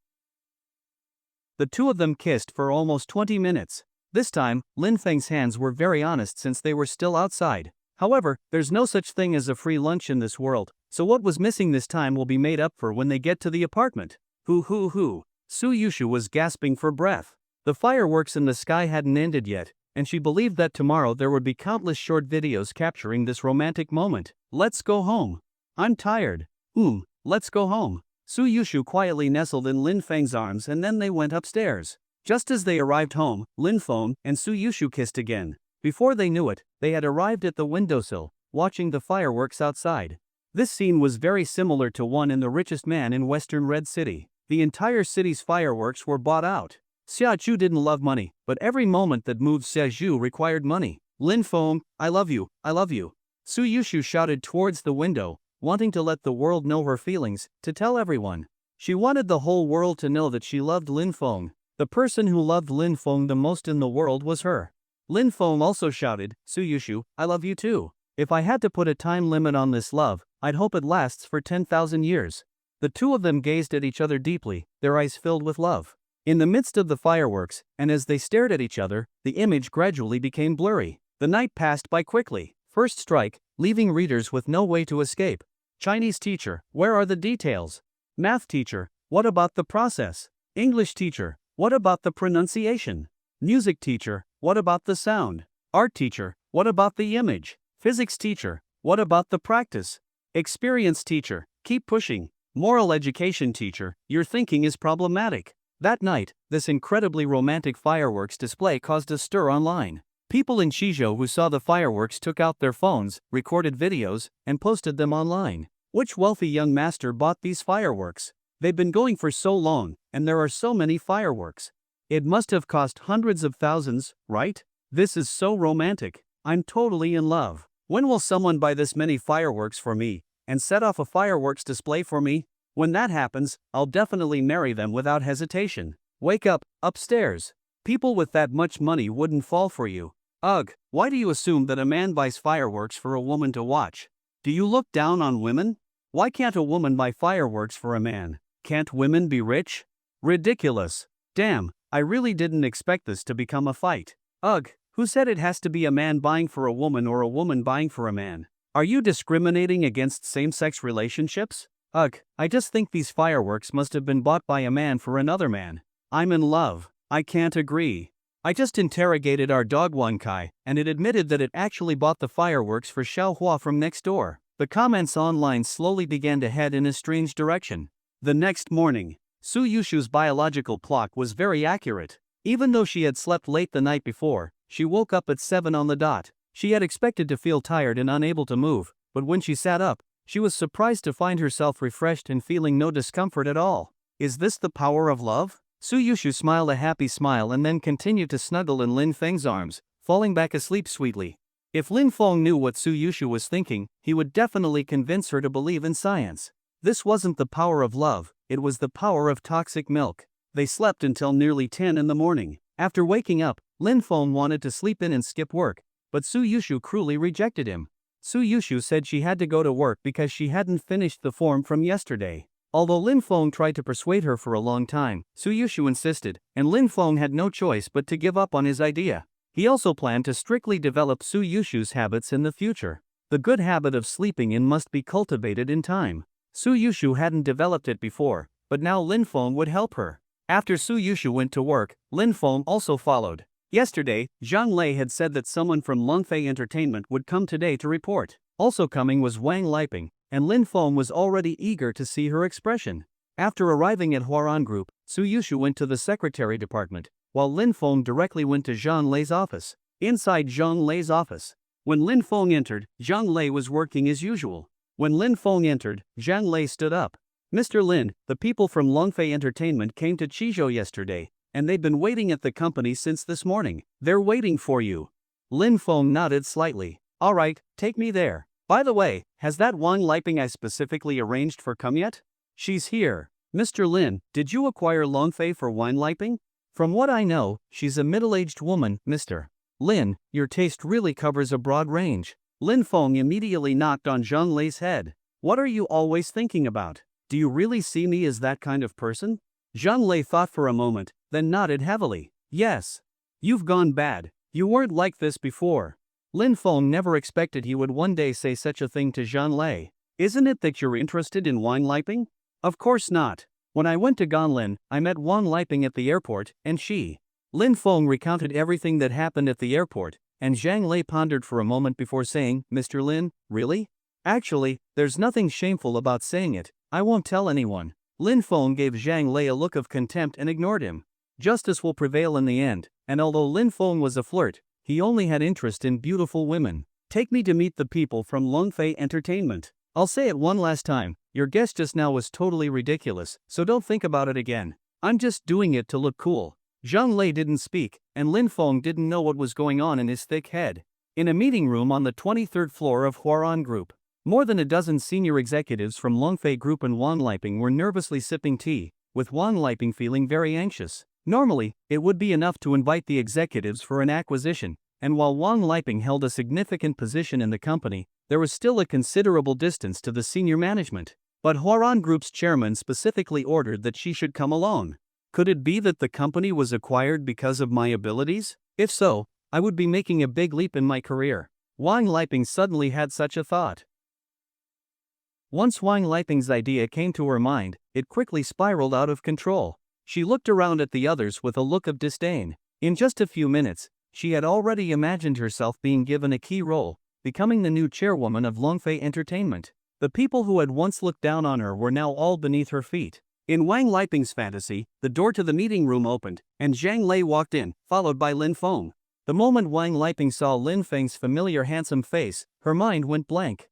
The two of them kissed for almost 20 minutes. This time, Lin Feng's hands were very honest since they were still outside. However, there's no such thing as a free lunch in this world, so what was missing this time will be made up for when they get to the apartment. Hoo. Suyushu was gasping for breath. The fireworks in the sky hadn't ended yet, and she believed that tomorrow there would be countless short videos capturing this romantic moment. Let's go home. I'm tired. Let's go home. Suyushu quietly nestled in Lin Feng's arms and then they went upstairs. Just as they arrived home, Lin Feng and Suyushu kissed again. Before they knew it, they had arrived at the windowsill, watching the fireworks outside. This scene was very similar to one in The Richest Man in Western Red City. The entire city's fireworks were bought out. Xiaoju didn't love money, but every moment that moved Xiaoju required money. Lin Feng, I love you, I love you. Suyushu shouted towards the window, wanting to let the world know her feelings, to tell everyone. She wanted the whole world to know that she loved Lin Feng. The person who loved Lin Feng the most in the world was her. Lin Feng also shouted, Suyushu, I love you too. If I had to put a time limit on this love, I'd hope it lasts for 10,000 years. The two of them gazed at each other deeply, their eyes filled with love. In the midst of the fireworks, and as they stared at each other, the image gradually became blurry. The night passed by quickly. First strike, leaving readers with no way to escape. Chinese teacher, where are the details? Math teacher, what about the process? English teacher, what about the pronunciation? Music teacher, what about the sound? Art teacher, what about the image? Physics teacher, what about the practice? Experience teacher, keep pushing. Moral education teacher, your thinking is problematic. That night, this incredibly romantic fireworks display caused a stir online. People in Shizhou who saw the fireworks took out their phones, recorded videos, and posted them online. Which wealthy young master bought these fireworks? They've been going for so long, and there are so many fireworks. It must have cost hundreds of thousands, right? This is so romantic. I'm totally in love. When will someone buy this many fireworks for me, and set off a fireworks display for me? When that happens, I'll definitely marry them without hesitation. Wake up, upstairs. People with that much money wouldn't fall for you. Ugh, why do you assume that a man buys fireworks for a woman to watch? Do you look down on women? Why can't a woman buy fireworks for a man? Can't women be rich? Ridiculous. Damn, I really didn't expect this to become a fight. Ugh, who said it has to be a man buying for a woman or a woman buying for a man? Are you discriminating against same-sex relationships? Ugh, I just think these fireworks must have been bought by a man for another man. I'm in love. I can't agree. I just interrogated our dog Wankai, and it admitted that it actually bought the fireworks for Xiaohua from next door. The comments online slowly began to head in a strange direction. The next morning, Suyushu's biological clock was very accurate. Even though she had slept late the night before, she woke up at 7 on the dot. She had expected to feel tired and unable to move, but when she sat up, she was surprised to find herself refreshed and feeling no discomfort at all. Is this the power of love? Suyushu smiled a happy smile and then continued to snuggle in Lin Feng's arms, falling back asleep sweetly. If Lin Feng knew what Suyushu was thinking, he would definitely convince her to believe in science. This wasn't the power of love, it was the power of toxic milk. They slept until nearly 10 in the morning. After waking up, Lin Feng wanted to sleep in and skip work, but Suyushu cruelly rejected him. Suyushu said she had to go to work because she hadn't finished the form from yesterday. Although Lin Feng tried to persuade her for a long time, Suyushu insisted, and Lin Feng had no choice but to give up on his idea. He also planned to strictly develop Suyushu's habits in the future. The good habit of sleeping in must be cultivated in time. Suyushu hadn't developed it before, but now Lin Feng would help her. After Suyushu went to work, Lin Feng also followed. Yesterday, Zhang Lei had said that someone from Longfei Entertainment would come today to report. Also coming was Wang Liping, and Lin Feng was already eager to see her expression. After arriving at Huarong Group, Suyushu went to the secretary department, while Lin Feng directly went to Zhang Lei's office. Inside Zhang Lei's office, when Lin Feng entered, Zhang Lei was working as usual. When Lin Feng entered, Zhang Lei stood up. Mr. Lin, the people from Longfei Entertainment came to Chizhou yesterday, and they've been waiting at the company since this morning. They're waiting for you. Lin Feng nodded slightly. All right, take me there. By the way, has that Wang Liping I specifically arranged for come yet? She's here. Mr. Lin, did you acquire Longfei for Wang Liping? From what I know, she's a middle-aged woman, Mr. Lin, your taste really covers a broad range. Lin Feng immediately knocked on Zhang Lei's head. What are you always thinking about? Do you really see me as that kind of person? Zhang Lei thought for a moment, then nodded heavily. Yes. You've gone bad. You weren't like this before. Lin Feng never expected he would one day say such a thing to Zhang Lei. Isn't it that you're interested in Wang Liping? Of course not. When I went to Ganlin, I met Wang Liping at the airport, and she. Lin Feng recounted everything that happened at the airport, and Zhang Lei pondered for a moment before saying, Mr. Lin, really? Actually, there's nothing shameful about saying it. I won't tell anyone. Lin Feng gave Zhang Lei a look of contempt and ignored him. Justice will prevail in the end, and although Lin Feng was a flirt, he only had interest in beautiful women. Take me to meet the people from Longfei Entertainment. I'll say it one last time, your guess just now was totally ridiculous, so don't think about it again. I'm just doing it to look cool. Zhang Lei didn't speak, and Lin Feng didn't know what was going on in his thick head. In a meeting room on the 23rd floor of Huarong Group, more than a dozen senior executives from Longfei Group and Wang Liping were nervously sipping tea, with Wang Liping feeling very anxious. Normally, it would be enough to invite the executives for an acquisition, and while Wang Liping held a significant position in the company, there was still a considerable distance to the senior management. But Huarong Group's chairman specifically ordered that she should come alone. Could it be that the company was acquired because of my abilities? If so, I would be making a big leap in my career. Wang Liping suddenly had such a thought. Once Wang Liping's idea came to her mind, it quickly spiraled out of control. She looked around at the others with a look of disdain. In just a few minutes, she had already imagined herself being given a key role, becoming the new chairwoman of Longfei Entertainment. The people who had once looked down on her were now all beneath her feet. In Wang Liping's fantasy, the door to the meeting room opened, and Zhang Lei walked in, followed by Lin Feng. The moment Wang Liping saw Lin Feng's familiar handsome face, her mind went blank.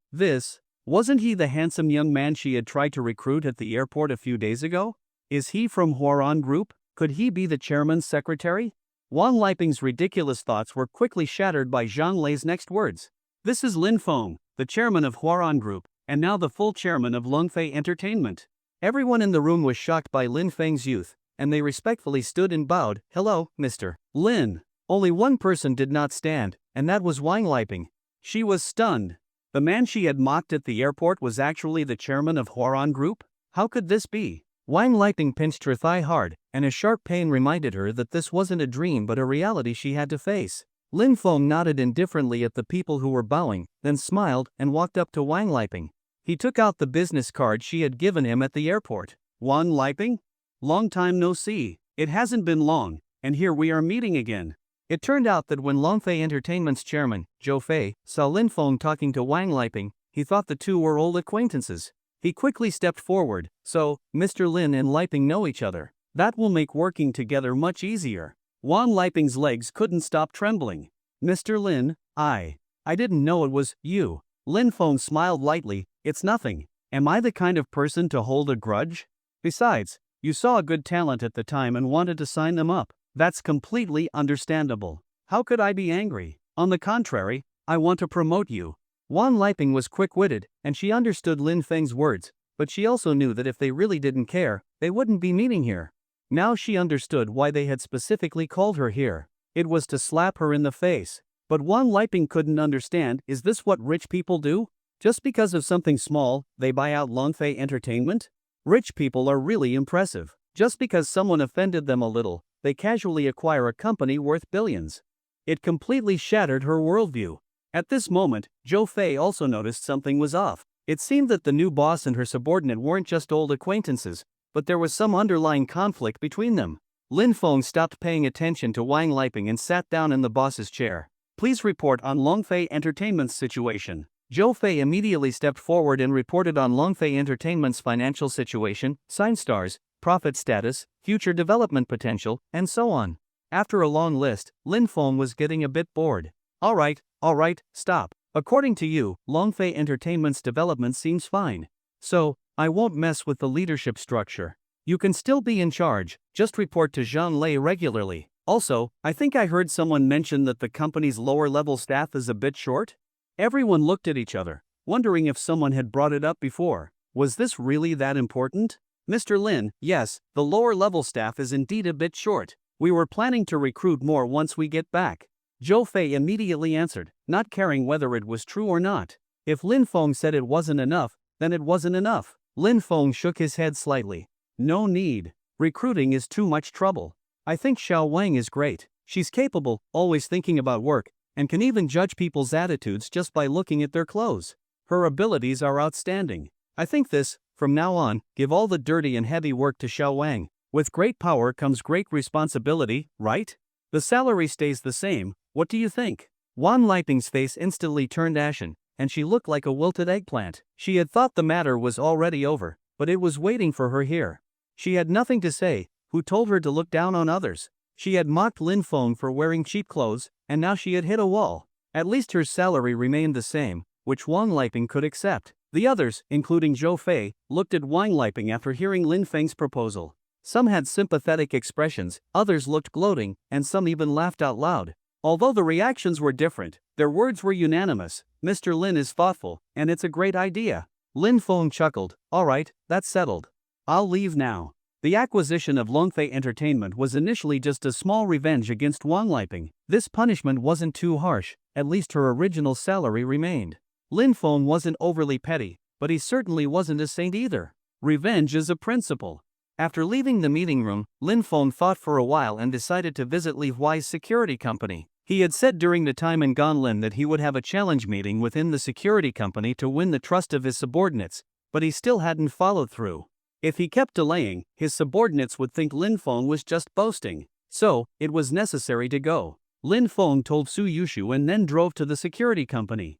Wasn't he the handsome young man she had tried to recruit at the airport a few days ago? Is he from Huarong Group? Could he be the chairman's secretary? Wang Liping's ridiculous thoughts were quickly shattered by Zhang Lei's next words. This is Lin Feng, the chairman of Huarong Group, and now the full chairman of Longfei Entertainment. Everyone in the room was shocked by Lin Feng's youth, and they respectfully stood and bowed. Hello, Mr. Lin. Only one person did not stand, and that was Wang Liping. She was stunned. The man she had mocked at the airport was actually the chairman of Huarong Group? How could this be? Wang Liping pinched her thigh hard, and a sharp pain reminded her that this wasn't a dream but a reality she had to face. Lin Feng nodded indifferently at the people who were bowing, then smiled and walked up to Wang Liping. He took out the business card she had given him at the airport. Wang Liping? Long time no see. It hasn't been long, and here we are meeting again. It turned out that when Longfei Entertainment's chairman, Zhou Fei, saw Lin Feng talking to Wang Liping, he thought the two were old acquaintances. He quickly stepped forward. So, Mr. Lin and Liping know each other. That will make working together much easier. Wang Liping's legs couldn't stop trembling. Mr. Lin, I didn't know it was you. Lin Feng smiled lightly. It's nothing. Am I the kind of person to hold a grudge? Besides, you saw a good talent at the time and wanted to sign them up. That's completely understandable. How could I be angry? On the contrary, I want to promote you. Wang Liping was quick-witted, and she understood Lin Feng's words, but she also knew that if they really didn't care, they wouldn't be meeting here. Now she understood why they had specifically called her here. It was to slap her in the face. But Wang Liping couldn't understand, is this what rich people do? Just because of something small, they buy out Longfei Entertainment? Rich people are really impressive. Just because someone offended them a little, they casually acquire a company worth billions. It completely shattered her worldview. At this moment, Zhou Fei also noticed something was off. It seemed that the new boss and her subordinate weren't just old acquaintances, but there was some underlying conflict between them. Lin Feng stopped paying attention to Wang Liping and sat down in the boss's chair. Please report on Longfei Entertainment's situation. Zhou Fei immediately stepped forward and reported on Longfei Entertainment's financial situation, sign stars, profit status, future development potential, and so on. After a long list, Lin Feng was getting a bit bored. Alright, stop. According to you, Longfei Entertainment's development seems fine. So, I won't mess with the leadership structure. You can still be in charge, just report to Zhang Lei regularly. Also, I think I heard someone mention that the company's lower-level staff is a bit short? Everyone looked at each other, wondering if someone had brought it up before. Was this really that important? Mr. Lin, yes, the lower-level staff is indeed a bit short. We were planning to recruit more once we get back. Zhou Fei immediately answered, not caring whether it was true or not. If Lin Feng said it wasn't enough, then it wasn't enough. Lin Feng shook his head slightly. No need. Recruiting is too much trouble. I think Xiao Wang is great. She's capable, always thinking about work, and can even judge people's attitudes just by looking at their clothes. Her abilities are outstanding. I think this, from now on, give all the dirty and heavy work to Xiao Wang. With great power comes great responsibility, right? The salary stays the same, what do you think? Wan Liping's face instantly turned ashen, and she looked like a wilted eggplant. She had thought the matter was already over, but it was waiting for her here. She had nothing to say. Who told her to look down on others? She had mocked Lin Feng for wearing cheap clothes, and now she had hit a wall. At least her salary remained the same, which Wang Liping could accept. The others, including Zhou Fei, looked at Wang Liping after hearing Lin Feng's proposal. Some had sympathetic expressions, others looked gloating, and some even laughed out loud. Although the reactions were different, their words were unanimous. Mr. Lin is thoughtful, and it's a great idea. Lin Feng chuckled. Alright, that's settled. I'll leave now. The acquisition of Longfei Entertainment was initially just a small revenge against Wang Liping. This punishment wasn't too harsh, at least her original salary remained. Lin Feng wasn't overly petty, but he certainly wasn't a saint either. Revenge is a principle. After leaving the meeting room, Lin Feng thought for a while and decided to visit Li Huai's security company. He had said during the time in Ganlin that he would have a challenge meeting within the security company to win the trust of his subordinates, but he still hadn't followed through. If he kept delaying, his subordinates would think Lin Feng was just boasting. So, it was necessary to go. Lin Feng told Suyushu and then drove to the security company.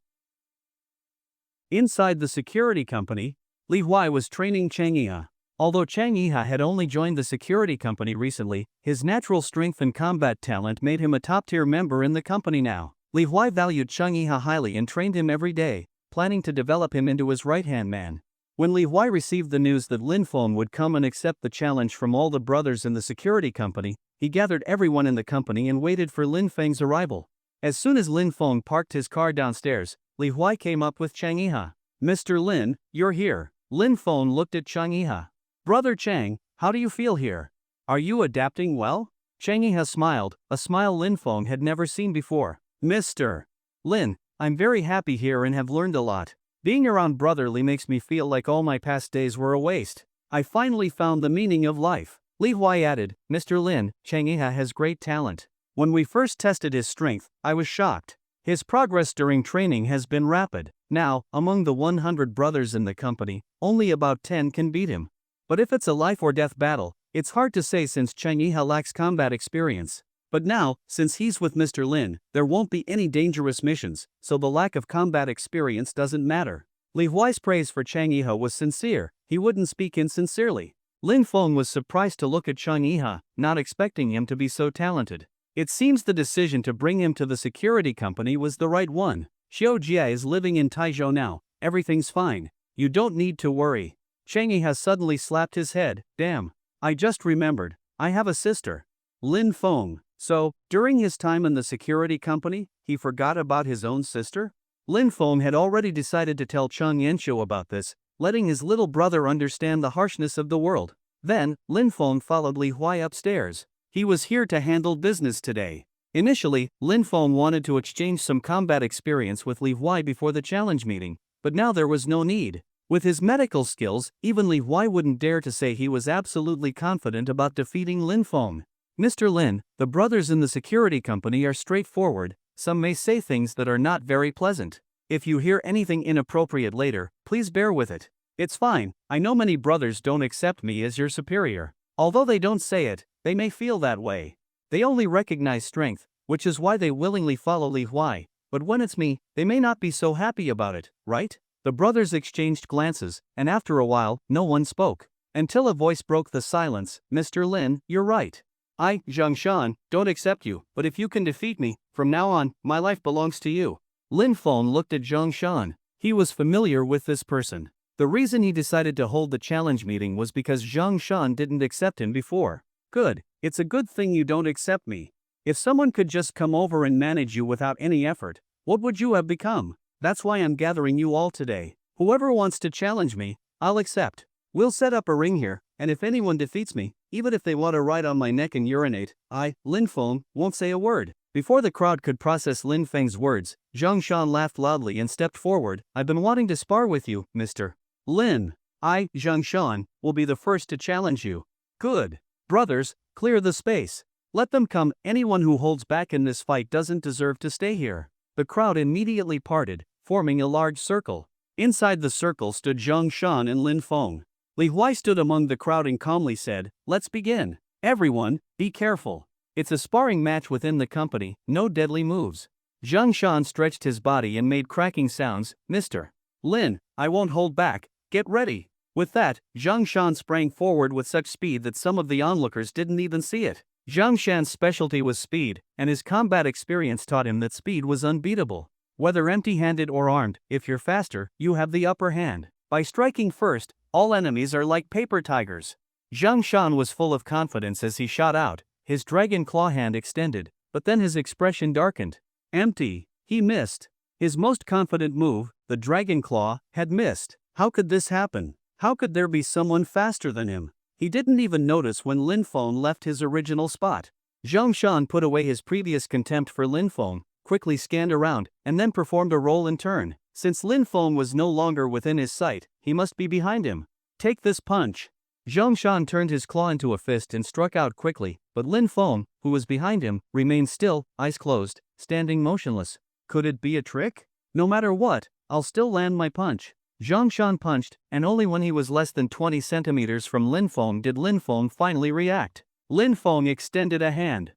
Inside the security company, Li Huai was training Chang Yiha. Although Chang Yiha had only joined the security company recently, his natural strength and combat talent made him a top-tier member in the company now. Li Huai valued Chang Yiha highly and trained him every day, planning to develop him into his right-hand man. When Li Huai received the news that Lin Feng would come and accept the challenge from all the brothers in the security company, he gathered everyone in the company and waited for Lin Feng's arrival. As soon as Lin Feng parked his car downstairs, Li Huai came up with Chang Yiha. Mr. Lin, you're here. Lin Feng looked at Chang Yiha. Brother Chang, how do you feel here? Are you adapting well? Chang Yiha smiled, a smile Lin Feng had never seen before. Mr. Lin, I'm very happy here and have learned a lot. Being around Brother Li makes me feel like all my past days were a waste. I finally found the meaning of life. Li Huai added, Mr. Lin, Chang Yiha has great talent. When we first tested his strength, I was shocked. His progress during training has been rapid. Now, among the 100 brothers in the company, only about 10 can beat him. But if it's a life or death battle, it's hard to say since Chang Yiha lacks combat experience. But now, since he's with Mr. Lin, there won't be any dangerous missions, so the lack of combat experience doesn't matter. Li Huai's praise for Chang Yiha was sincere, he wouldn't speak insincerely. Lin Feng was surprised to look at Chang Yiha, not expecting him to be so talented. It seems the decision to bring him to the security company was the right one. Xiao Jia is living in Taizhou now, everything's fine. You don't need to worry. Chang Yiha suddenly slapped his head. Damn. I just remembered. I have a sister. Lin Feng. So, during his time in the security company, he forgot about his own sister? Lin Feng had already decided to tell Cheng Yanxiu about this, letting his little brother understand the harshness of the world. Then, Lin Feng followed Li Huai upstairs. He was here to handle business today. Initially, Lin Feng wanted to exchange some combat experience with Li Huai before the challenge meeting, but now there was no need. With his medical skills, even Li Huai wouldn't dare to say he was absolutely confident about defeating Lin Feng. Mr. Lin, the brothers in the security company are straightforward, some may say things that are not very pleasant. If you hear anything inappropriate later, please bear with it. It's fine, I know many brothers don't accept me as your superior. Although they don't say it, they may feel that way. They only recognize strength, which is why they willingly follow Li Huai. But when it's me, they may not be so happy about it, right? The brothers exchanged glances, and after a while, no one spoke. Until a voice broke the silence. Mr. Lin, you're right. I, Zhang Shan, don't accept you, but if you can defeat me, from now on, my life belongs to you. Lin Feng looked at Zhang Shan. He was familiar with this person. The reason he decided to hold the challenge meeting was because Zhang Shan didn't accept him before. Good, it's a good thing you don't accept me. If someone could just come over and manage you without any effort, what would you have become? That's why I'm gathering you all today. Whoever wants to challenge me, I'll accept. We'll set up a ring here, and if anyone defeats me, even if they want to ride on my neck and urinate, I, Lin Feng, won't say a word. Before the crowd could process Lin Feng's words, Zhang Shan laughed loudly and stepped forward. I've been wanting to spar with you, Mr. Lin. I, Zhang Shan, will be the first to challenge you. Good. Brothers, clear the space. Let them come. Anyone who holds back in this fight doesn't deserve to stay here. The crowd immediately parted, forming a large circle. Inside the circle stood Zhang Shan and Lin Feng. Li Huai stood among the crowd and calmly said, "Let's begin. Everyone, be careful. It's a sparring match within the company, no deadly moves." Zhang Shan stretched his body and made cracking sounds. Mr. Lin, I won't hold back, get ready. With that, Zhang Shan sprang forward with such speed that some of the onlookers didn't even see it. Zhang Shan's specialty was speed, and his combat experience taught him that speed was unbeatable. Whether empty-handed or armed, if you're faster, you have the upper hand. By striking first, all enemies are like paper tigers. Zhang Shan was full of confidence as he shot out, his dragon claw hand extended, but then his expression darkened. Empty. He missed. His most confident move, the dragon claw, had missed. How could this happen? How could there be someone faster than him? He didn't even notice when Lin Feng left his original spot. Zhang Shan put away his previous contempt for Lin Feng, quickly scanned around, and then performed a roll and turn. Since Lin Feng was no longer within his sight, he must be behind him. Take this punch. Zhang Shan turned his claw into a fist and struck out quickly, but Lin Feng, who was behind him, remained still, eyes closed, standing motionless. Could it be a trick? No matter what, I'll still land my punch. Zhang Shan punched, and only when he was less than 20 centimeters from Lin Feng did Lin Feng finally react. Lin Feng extended a hand.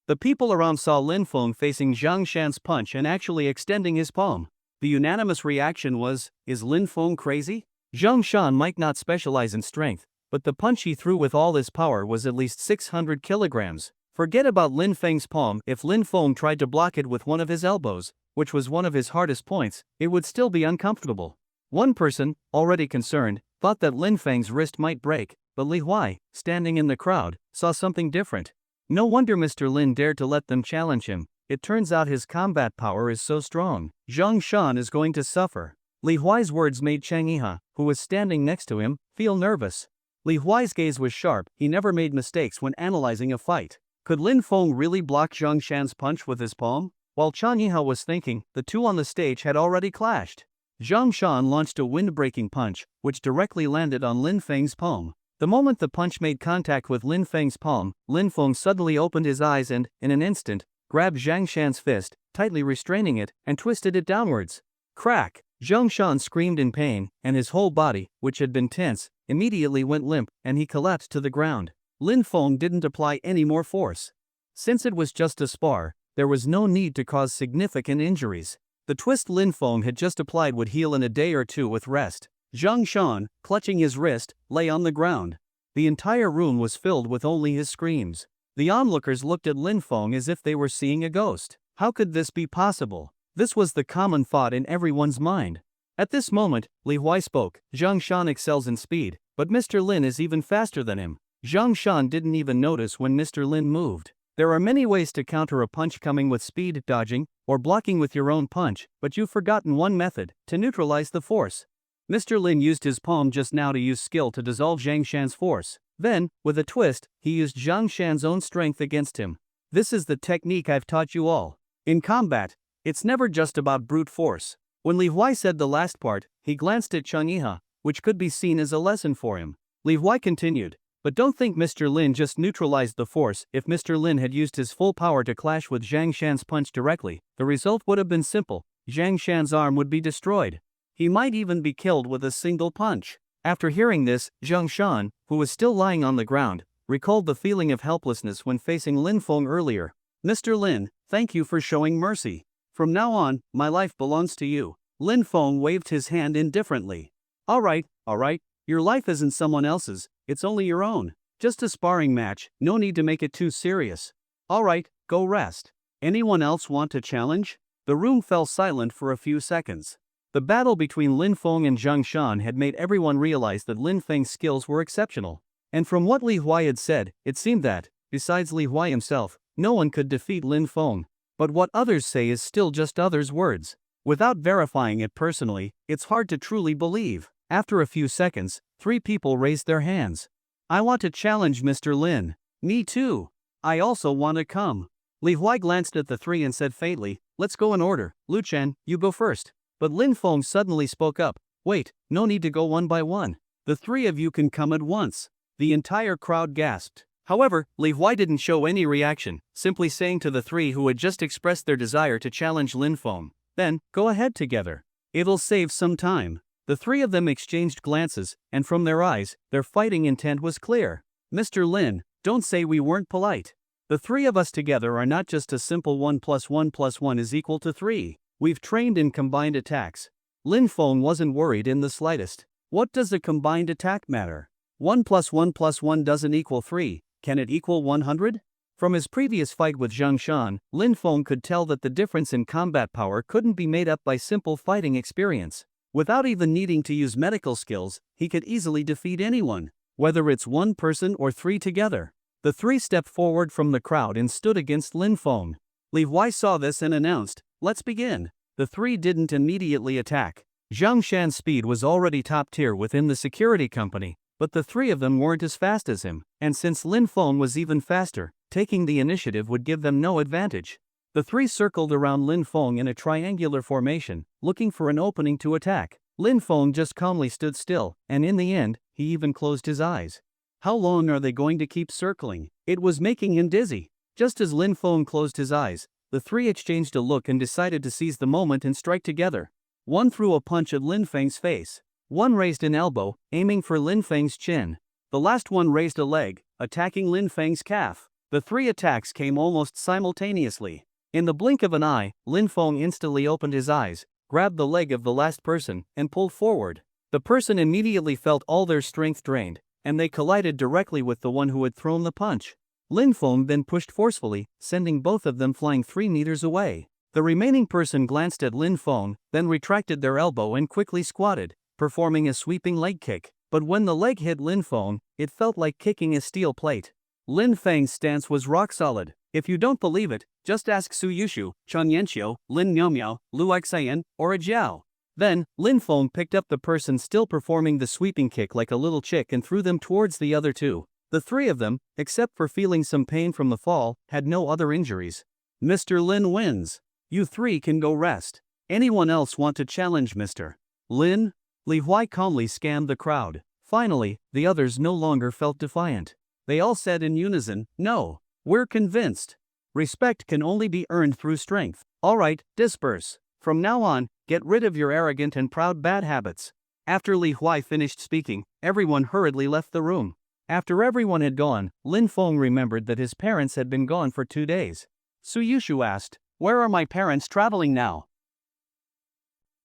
The people around saw Lin Feng facing Zhang Shan's punch and actually extending his palm. The unanimous reaction was, is Lin Feng crazy? Zhang Shan might not specialize in strength, but the punch he threw with all his power was at least 600 kilograms. Forget about Lin Feng's palm. If Lin Feng tried to block it with one of his elbows, which was one of his hardest points, it would still be uncomfortable. One person, already concerned, thought that Lin Feng's wrist might break, but Li Huai, standing in the crowd, saw something different. No wonder Mr. Lin dared to let them challenge him. It turns out his combat power is so strong. Zhang Shan is going to suffer. Li Huai's words made Chang Yiha, who was standing next to him, feel nervous. Li Huai's gaze was sharp. He never made mistakes when analyzing a fight. Could Lin Feng really block Zhang Shan's punch with his palm? While Chang Yiha was thinking, the two on the stage had already clashed. Zhang Shan launched a wind-breaking punch, which directly landed on Lin Feng's palm. The moment the punch made contact with Lin Feng's palm, Lin Feng suddenly opened his eyes and, in an instant, grabbed Zhang Shan's fist, tightly restraining it, and twisted it downwards. Crack! Zhang Shan screamed in pain, and his whole body, which had been tense, immediately went limp, and he collapsed to the ground. Lin Feng didn't apply any more force. Since it was just a spar, there was no need to cause significant injuries. The twist Lin Feng had just applied would heal in a day or two with rest. Zhang Shan, clutching his wrist, lay on the ground. The entire room was filled with only his screams. The onlookers looked at Lin Feng as if they were seeing a ghost. How could this be possible? This was the common thought in everyone's mind. At this moment, Li Huai spoke. Zhang Shan excels in speed, but Mr. Lin is even faster than him. Zhang Shan didn't even notice when Mr. Lin moved. There are many ways to counter a punch coming with speed, dodging, or blocking with your own punch, but you've forgotten one method, to neutralize the force. Mr. Lin used his palm just now to use skill to dissolve Zhang Shan's force. Then, with a twist, he used Zhang Shan's own strength against him. This is the technique I've taught you all. In combat, it's never just about brute force. When Li Huai said the last part, he glanced at Chang Yiha, which could be seen as a lesson for him. Li Huai continued, but don't think Mr. Lin just neutralized the force. If Mr. Lin had used his full power to clash with Zhang Shan's punch directly, the result would have been simple. Zhang Shan's arm would be destroyed. He might even be killed with a single punch. After hearing this, Zhang Shan, who was still lying on the ground, recalled the feeling of helplessness when facing Lin Feng earlier. Mr. Lin, thank you for showing mercy. From now on, my life belongs to you. Lin Feng waved his hand indifferently. Alright, your life isn't someone else's, it's only your own. Just a sparring match, no need to make it too serious. Alright, go rest. Anyone else want to challenge? The room fell silent for a few seconds. The battle between Lin Feng and Zhang Shan had made everyone realize that Lin Feng's skills were exceptional. And from what Li Huai had said, it seemed that, besides Li Huai himself, no one could defeat Lin Feng. But what others say is still just others' words. Without verifying it personally, it's hard to truly believe. After a few seconds, 3 people raised their hands. I want to challenge Mr. Lin. Me too. I also want to come. Li Huai glanced at the 3 and said faintly, let's go in order. Lu Chen, you go first. But Lin Feng suddenly spoke up. Wait, no need to go one by one. The 3 of you can come at once. The entire crowd gasped. However, Li Huai didn't show any reaction, simply saying to the 3 who had just expressed their desire to challenge Lin Feng, then, go ahead together. It'll save some time. The 3 of them exchanged glances, and from their eyes, their fighting intent was clear. Mr. Lin, don't say we weren't polite. The 3 of us together are not just a simple 1 + 1 + 1 is equal to 3. We've trained in combined attacks. Lin Feng wasn't worried in the slightest. What does a combined attack matter? 1 + 1 + 1 doesn't equal 3, can it equal 100? From his previous fight with Zhang Shan, Lin Feng could tell that the difference in combat power couldn't be made up by simple fighting experience. Without even needing to use medical skills, he could easily defeat anyone, whether it's one person or 3 together. The 3 stepped forward from the crowd and stood against Lin Feng. Li Huai saw this and announced, let's begin. The 3 didn't immediately attack. Zhang Shan's speed was already top tier within the security company, but the 3 of them weren't as fast as him, and since Lin Feng was even faster, taking the initiative would give them no advantage. The 3 circled around Lin Feng in a triangular formation, looking for an opening to attack. Lin Feng just calmly stood still, and in the end, he even closed his eyes. How long are they going to keep circling? It was making him dizzy. Just as Lin Feng closed his eyes, the 3 exchanged a look and decided to seize the moment and strike together. One threw a punch at Lin Feng's face. One raised an elbow, aiming for Lin Feng's chin. The last one raised a leg, attacking Lin Feng's calf. The 3 attacks came almost simultaneously. In the blink of an eye, Lin Feng instantly opened his eyes, grabbed the leg of the last person, and pulled forward. The person immediately felt all their strength drained, and they collided directly with the one who had thrown the punch. Lin Feng then pushed forcefully, sending both of them flying 3 meters away. The remaining person glanced at Lin Feng, then retracted their elbow and quickly squatted, performing a sweeping leg kick. But when the leg hit Lin Feng, it felt like kicking a steel plate. Lin Feng's stance was rock solid. If you don't believe it, just ask Suyushu, Chen Yanxiu, Lin Miaomiao, Lu Xian, or a Jiao. Then, Lin Feng picked up the person still performing the sweeping kick like a little chick and threw them towards the other 2. The 3 of them, except for feeling some pain from the fall, had no other injuries. Mr. Lin wins. You 3 can go rest. Anyone else want to challenge Mr. Lin? Li Huai calmly scanned the crowd. Finally, the others no longer felt defiant. They all said in unison, no. We're convinced. Respect can only be earned through strength. Alright, disperse. From now on, get rid of your arrogant and proud bad habits. After Li Huai finished speaking, everyone hurriedly left the room. After everyone had gone, Lin Feng remembered that his parents had been gone for 2 days. Suyushu asked, where are my parents traveling now?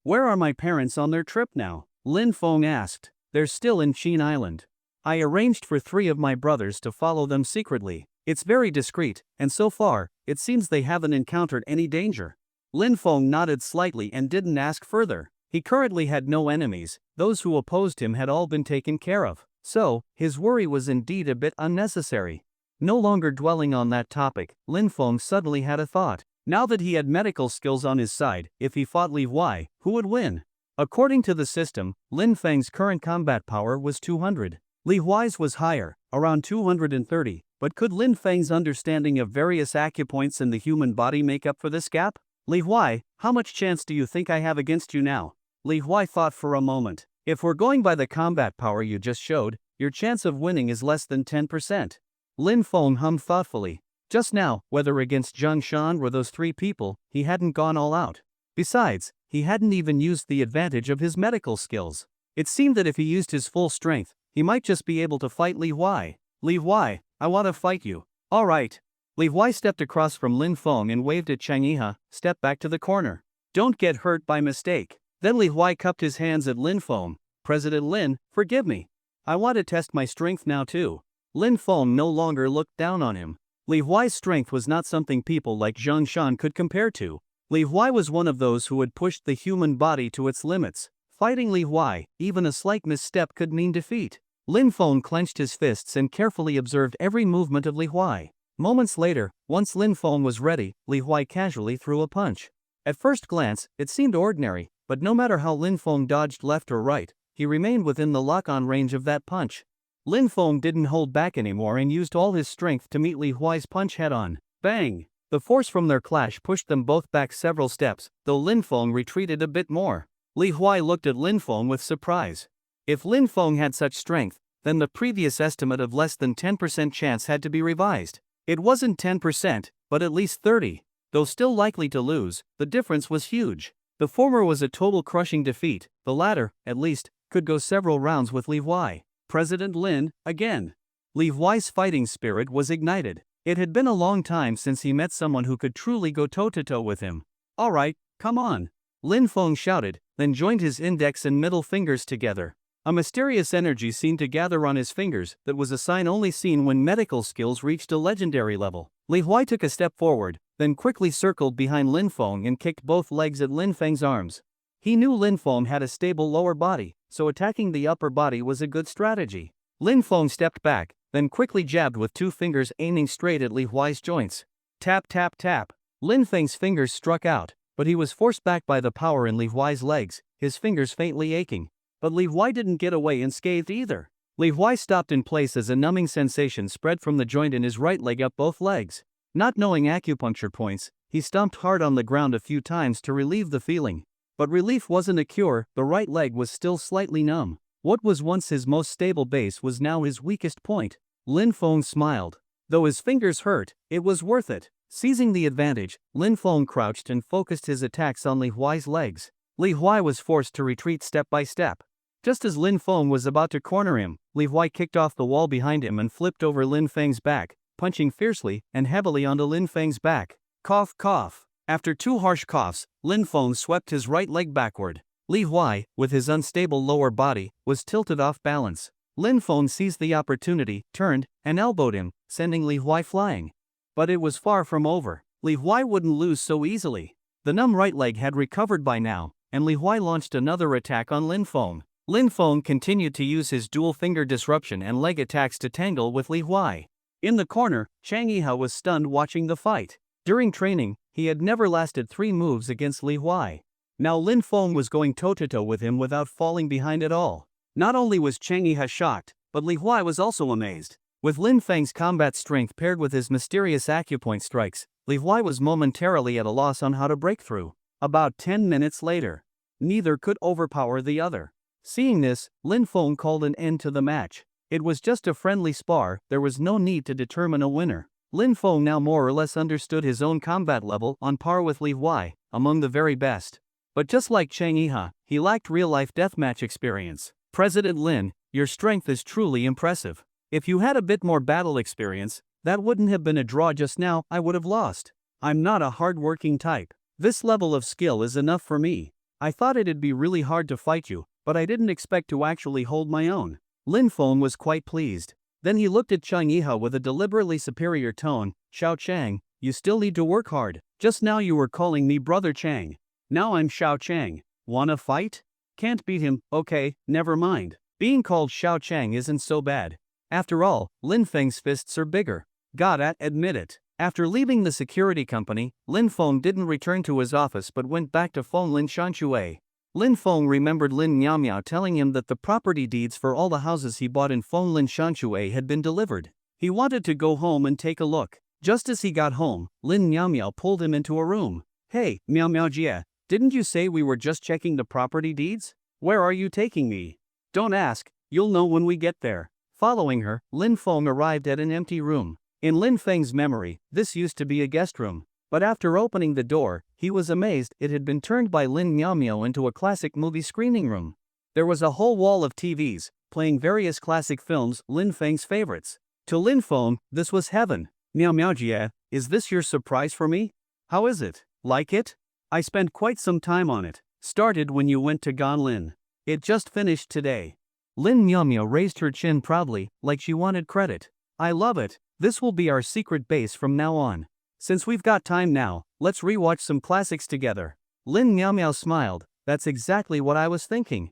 Where are my parents on their trip now? Lin Feng asked. They're still in Qin Island. I arranged for 3 of my brothers to follow them secretly. It's very discreet, and so far, it seems they haven't encountered any danger. Lin Feng nodded slightly and didn't ask further. He currently had no enemies, those who opposed him had all been taken care of. So, his worry was indeed a bit unnecessary. No longer dwelling on that topic, Lin Feng suddenly had a thought. Now that he had medical skills on his side, if he fought Li Huai, who would win? According to the system, Lin Feng's current combat power was 200. Li Huai's was higher, around 230, but could Lin Feng's understanding of various acupoints in the human body make up for this gap? Li Huai, how much chance do you think I have against you now? Li Huai thought for a moment. If we're going by the combat power you just showed, your chance of winning is less than 10%. Lin Feng hummed thoughtfully. Just now, whether against Zhang Shan or those 3 people, he hadn't gone all out. Besides, he hadn't even used the advantage of his medical skills. It seemed that if he used his full strength, he might just be able to fight Li Huai. Li Huai, I want to fight you. Alright. Li Huai stepped across from Lin Feng and waved at Chang Yihe, step back to the corner. Don't get hurt by mistake. Then Li Huai cupped his hands at Lin Feng. President Lin, forgive me. I want to test my strength now too. Lin Feng no longer looked down on him. Li Huai's strength was not something people like Zhang Shan could compare to. Li Huai was one of those who had pushed the human body to its limits. Fighting Li Huai, even a slight misstep could mean defeat. Lin Feng clenched his fists and carefully observed every movement of Li Huai. Moments later, once Lin Feng was ready, Li Huai casually threw a punch. At first glance, it seemed ordinary, but no matter how Lin Feng dodged left or right, he remained within the lock-on range of that punch. Lin Feng didn't hold back anymore and used all his strength to meet Li Huai's punch head-on. Bang! The force from their clash pushed them both back several steps, though Lin Feng retreated a bit more. Li Huai looked at Lin Feng with surprise. If Lin Feng had such strength, then the previous estimate of less than 10% chance had to be revised. It wasn't 10%, but at least 30%. Though still likely to lose, the difference was huge. The former was a total crushing defeat, the latter, at least, could go several rounds with Li Huai. President Lin, again. Li Huai's fighting spirit was ignited. It had been a long time since he met someone who could truly go toe-to-toe with him. Alright, come on. Lin Feng shouted, then joined his index and middle fingers together. A mysterious energy seemed to gather on his fingers that was a sign only seen when medical skills reached a legendary level. Li Huai took a step forward, then quickly circled behind Lin Feng and kicked both legs at Lin Feng's arms. He knew Lin Feng had a stable lower body, so attacking the upper body was a good strategy. Lin Feng stepped back, then quickly jabbed with two fingers aiming straight at Li Huai's joints. Tap tap tap. Lin Feng's fingers struck out, but he was forced back by the power in Li Huai's legs, his fingers faintly aching. But Li Huai didn't get away unscathed either. Li Huai stopped in place as a numbing sensation spread from the joint in his right leg up both legs. Not knowing acupuncture points, he stomped hard on the ground a few times to relieve the feeling. But relief wasn't a cure, the right leg was still slightly numb. What was once his most stable base was now his weakest point. Lin Feng smiled. Though his fingers hurt, it was worth it. Seizing the advantage, Lin Feng crouched and focused his attacks on Li Huai's legs. Li Huai was forced to retreat step by step. Just as Lin Feng was about to corner him, Li Huai kicked off the wall behind him and flipped over Lin Feng's back, punching fiercely and heavily onto Lin Feng's back. Cough cough. After two harsh coughs, Lin Feng swept his right leg backward. Li Huai, with his unstable lower body, was tilted off balance. Lin Feng seized the opportunity, turned, and elbowed him, sending Li Huai flying. But it was far from over. Li Huai wouldn't lose so easily. The numb right leg had recovered by now, and Li Huai launched another attack on Lin Feng. Lin Feng continued to use his dual-finger disruption and leg attacks to tangle with Li Huai. In the corner, Chang Yihe was stunned watching the fight. During training, he had never lasted 3 moves against Li Huai. Now Lin Feng was going toe-to-toe with him without falling behind at all. Not only was Chang Yihe shocked, but Li Huai was also amazed. With Lin Feng's combat strength paired with his mysterious acupoint strikes, Li Huai was momentarily at a loss on how to break through. About 10 minutes later, neither could overpower the other. Seeing this, Lin Feng called an end to the match. It was just a friendly spar, there was no need to determine a winner. Lin Feng now more or less understood his own combat level on par with Li Huai, among the very best. But just like Chang Yihe, he lacked real-life deathmatch experience. President Lin, your strength is truly impressive. If you had a bit more battle experience, that wouldn't have been a draw just now, I would have lost. I'm not a hard-working type. This level of skill is enough for me. I thought it'd be really hard to fight you, but I didn't expect to actually hold my own. Lin Feng was quite pleased. Then he looked at Chang Yihe with a deliberately superior tone. Xiao Chang, you still need to work hard. Just now you were calling me Brother Chang. Now I'm Xiao Chang. Wanna fight? Can't beat him, okay, never mind. Being called Xiao Chang isn't so bad. After all, Lin Feng's fists are bigger. Gotta admit it. After leaving the security company, Lin Feng didn't return to his office but went back to Feng Lin Shanshui. Lin Feng remembered Lin Miao telling him that the property deeds for all the houses he bought in Feng Lin Shanshui had been delivered. He wanted to go home and take a look. Just as he got home, Lin Miao pulled him into a room. Hey, Miao Jie, didn't you say we were just checking the property deeds? Where are you taking me? Don't ask, you'll know when we get there. Following her, Lin Feng arrived at an empty room. In Lin Feng's memory, this used to be a guest room. But after opening the door, He was amazed it had been turned by Lin Miao into a classic movie screening room. There was a whole wall of TVs, playing various classic films, Lin Feng's favorites. To Lin Feng, this was heaven. Miao Miaojie, is this your surprise for me? How is it? Like it? I spent quite some time on it. Started when you went to Ganlin. It just finished today. Lin Miao raised her chin proudly, like she wanted credit. I love it. This will be our secret base from now on. Since we've got time now, let's rewatch some classics together. Lin Miao smiled. That's exactly what I was thinking.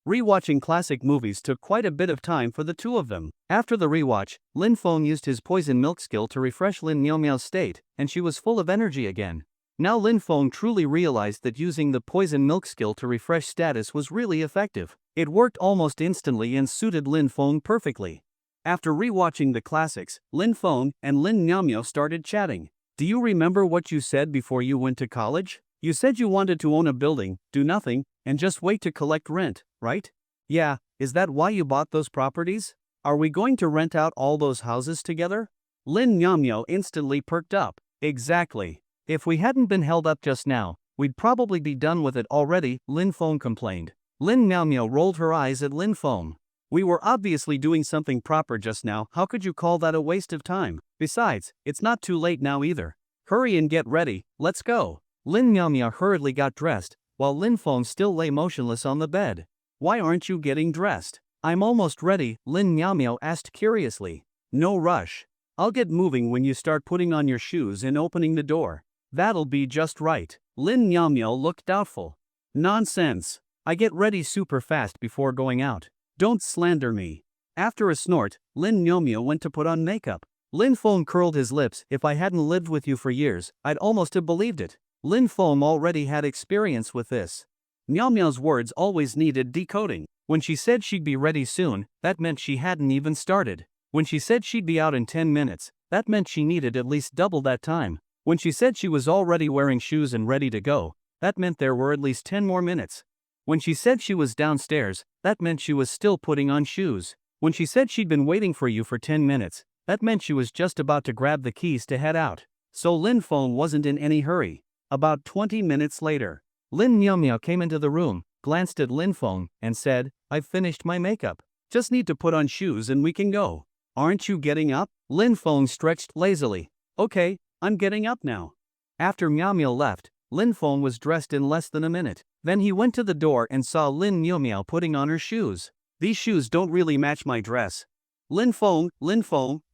Rewatching classic movies took quite a bit of time for the two of them. After the rewatch, Lin Feng used his poison milk skill to refresh Lin Miao's state, and she was full of energy again. Now Lin Feng truly realized that using the poison milk skill to refresh status was really effective. It worked almost instantly and suited Lin Feng perfectly. After rewatching the classics, Lin Feng and Lin Miao started chatting. Do you remember what you said before you went to college? You said you wanted to own a building, do nothing, and just wait to collect rent, right? Yeah, is that why you bought those properties? Are we going to rent out all those houses together? Lin Miao instantly perked up. Exactly. If we hadn't been held up just now, we'd probably be done with it already, Lin Feng complained. Lin Miao rolled her eyes at Lin Feng. We were obviously doing something proper just now, how could you call that a waste of time? Besides, it's not too late now either. Hurry and get ready, let's go. Lin Miao hurriedly got dressed, while Lin Feng still lay motionless on the bed. Why aren't you getting dressed? I'm almost ready, Lin Miao asked curiously. No rush. I'll get moving when you start putting on your shoes and opening the door. That'll be just right. Lin Miao looked doubtful. Nonsense. I get ready super fast before going out. Don't slander me. After a snort, Lin Miao went to put on makeup. Lin Feng curled his lips. If I hadn't lived with you for years, I'd almost have believed it. Lin Feng already had experience with this. Miao's words always needed decoding. When she said she'd be ready soon, that meant she hadn't even started. When she said she'd be out in 10 minutes, that meant she needed at least double that time. When she said she was already wearing shoes and ready to go, that meant there were at least 10 more minutes. When she said she was downstairs, that meant she was still putting on shoes. When she said she'd been waiting for you for 10 minutes, that meant she was just about to grab the keys to head out. So Lin Feng wasn't in any hurry. About 20 minutes later, Lin Miao came into the room, glanced at Lin Feng, and said, I've finished my makeup. Just need to put on shoes and we can go. Aren't you getting up? Lin Feng stretched lazily. Okay, I'm getting up now. After Miao left, Lin Feng was dressed in less than a minute. Then he went to the door and saw Lin Miao putting on her shoes. These shoes don't really match my dress. Lin Feng,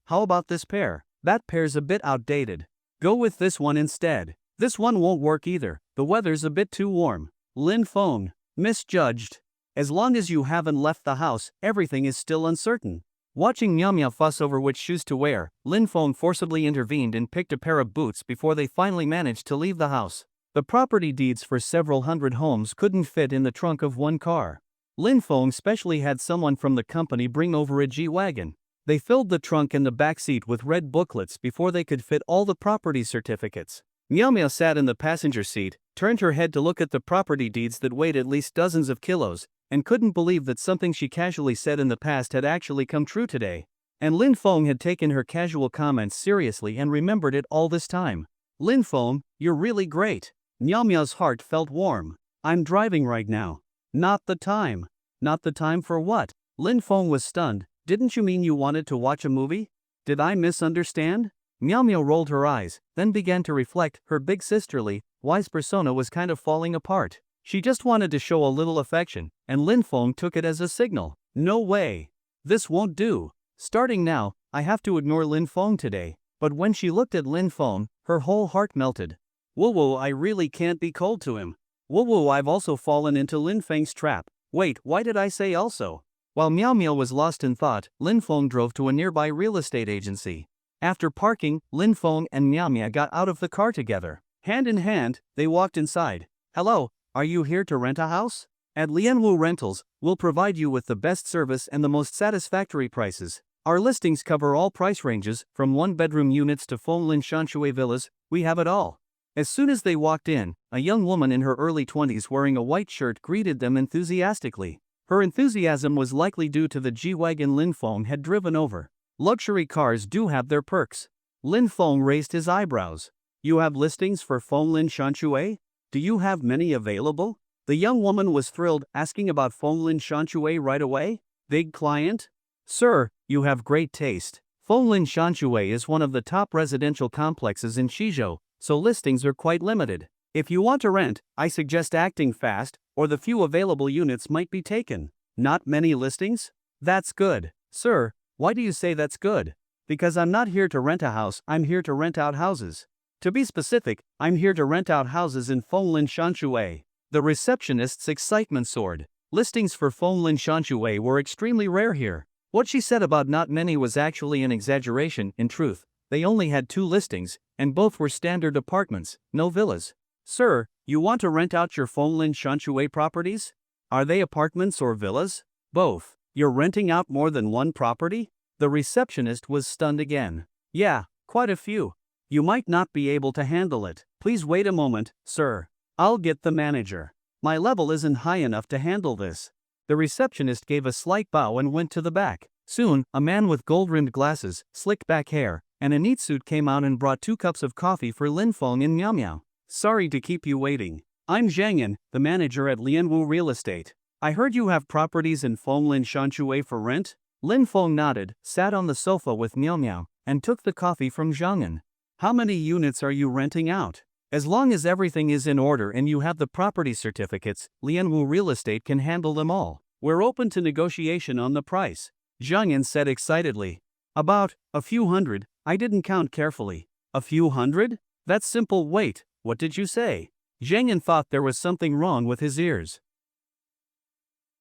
how about this pair? That pair's a bit outdated. Go with this one instead. This one won't work either, the weather's a bit too warm. Lin Feng, misjudged. As long as you haven't left the house, everything is still uncertain. Watching Miao fuss over which shoes to wear, Lin Feng forcibly intervened and picked a pair of boots before they finally managed to leave the house. The property deeds for several hundred homes couldn't fit in the trunk of one car. Lin Feng specially had someone from the company bring over a G-Wagon. They filled the trunk and the back seat with red booklets before they could fit all the property certificates. Miao sat in the passenger seat, turned her head to look at the property deeds that weighed at least dozens of kilos, and couldn't believe that something she casually said in the past had actually come true today. And Lin Feng had taken her casual comments seriously and remembered it all this time. Lin Feng, you're really great. Miao's heart felt warm. I'm driving right now. Not the time. Not the time for what? Lin Feng was stunned. Didn't you mean you wanted to watch a movie? Did I misunderstand? Miao rolled her eyes, then began to reflect. Her big sisterly, wise persona was kind of falling apart. She just wanted to show a little affection, and Lin Feng took it as a signal. No way. This won't do. Starting now, I have to ignore Lin Feng today. But when she looked at Lin Feng, her whole heart melted. Whoa, I really can't be cold to him. Whoa, I've also fallen into Lin Feng's trap. Wait, why did I say also? While Miao was lost in thought, Lin Feng drove to a nearby real estate agency. After parking, Lin Feng and Miao got out of the car together. Hand in hand, they walked inside. Hello, are you here to rent a house? At Lianwu Rentals, we'll provide you with the best service and the most satisfactory prices. Our listings cover all price ranges, from one-bedroom units to Fonglin Shanshui villas, we have it all. As soon as they walked in, a young woman in her early 20s wearing a white shirt greeted them enthusiastically. Her enthusiasm was likely due to the G-Wagon Lin Feng had driven over. Luxury cars do have their perks. Lin Feng raised his eyebrows. You have listings for Fonglin Shanchue? Do you have many available? The young woman was thrilled, asking about Fonglin Shanchue right away. Big client? Sir, you have great taste. Fonglin Shanchue is one of the top residential complexes in Shizhou, so listings are quite limited. If you want to rent, I suggest acting fast, or the few available units might be taken. Not many listings? That's good. Sir, why do you say that's good? Because I'm not here to rent a house, I'm here to rent out houses. To be specific, I'm here to rent out houses in Fonglin Shanchue. The receptionist's excitement soared. Listings for Fonglin Shanchue were extremely rare here. What she said about not many was actually an exaggeration. In truth, they only had 2 listings, and both were standard apartments, no villas. Sir, you want to rent out your Fonglin Shanchue properties? Are they apartments or villas? Both. You're renting out more than one property? The receptionist was stunned again. Yeah, quite a few. You might not be able to handle it. Please wait a moment, sir. I'll get the manager. My level isn't high enough to handle this. The receptionist gave a slight bow and went to the back. Soon, a man with gold-rimmed glasses, slicked back hair, and a neat suit came out and brought 2 cups of coffee for Lin Feng and Miao Miao. Sorry to keep you waiting. I'm Zhang Yan, the manager at Lianwu Real Estate. I heard you have properties in Fonglin Shanchue for rent? Lin Feng nodded, sat on the sofa with Miao Miao, and took the coffee from Zhang Yan. How many units are you renting out? As long as everything is in order and you have the property certificates, Lianwu Real Estate can handle them all. We're open to negotiation on the price, Zhang Yan said excitedly. About a few hundred. I didn't count carefully. A few hundred? That's simple. Wait, what did you say? Zhang Yan thought there was something wrong with his ears.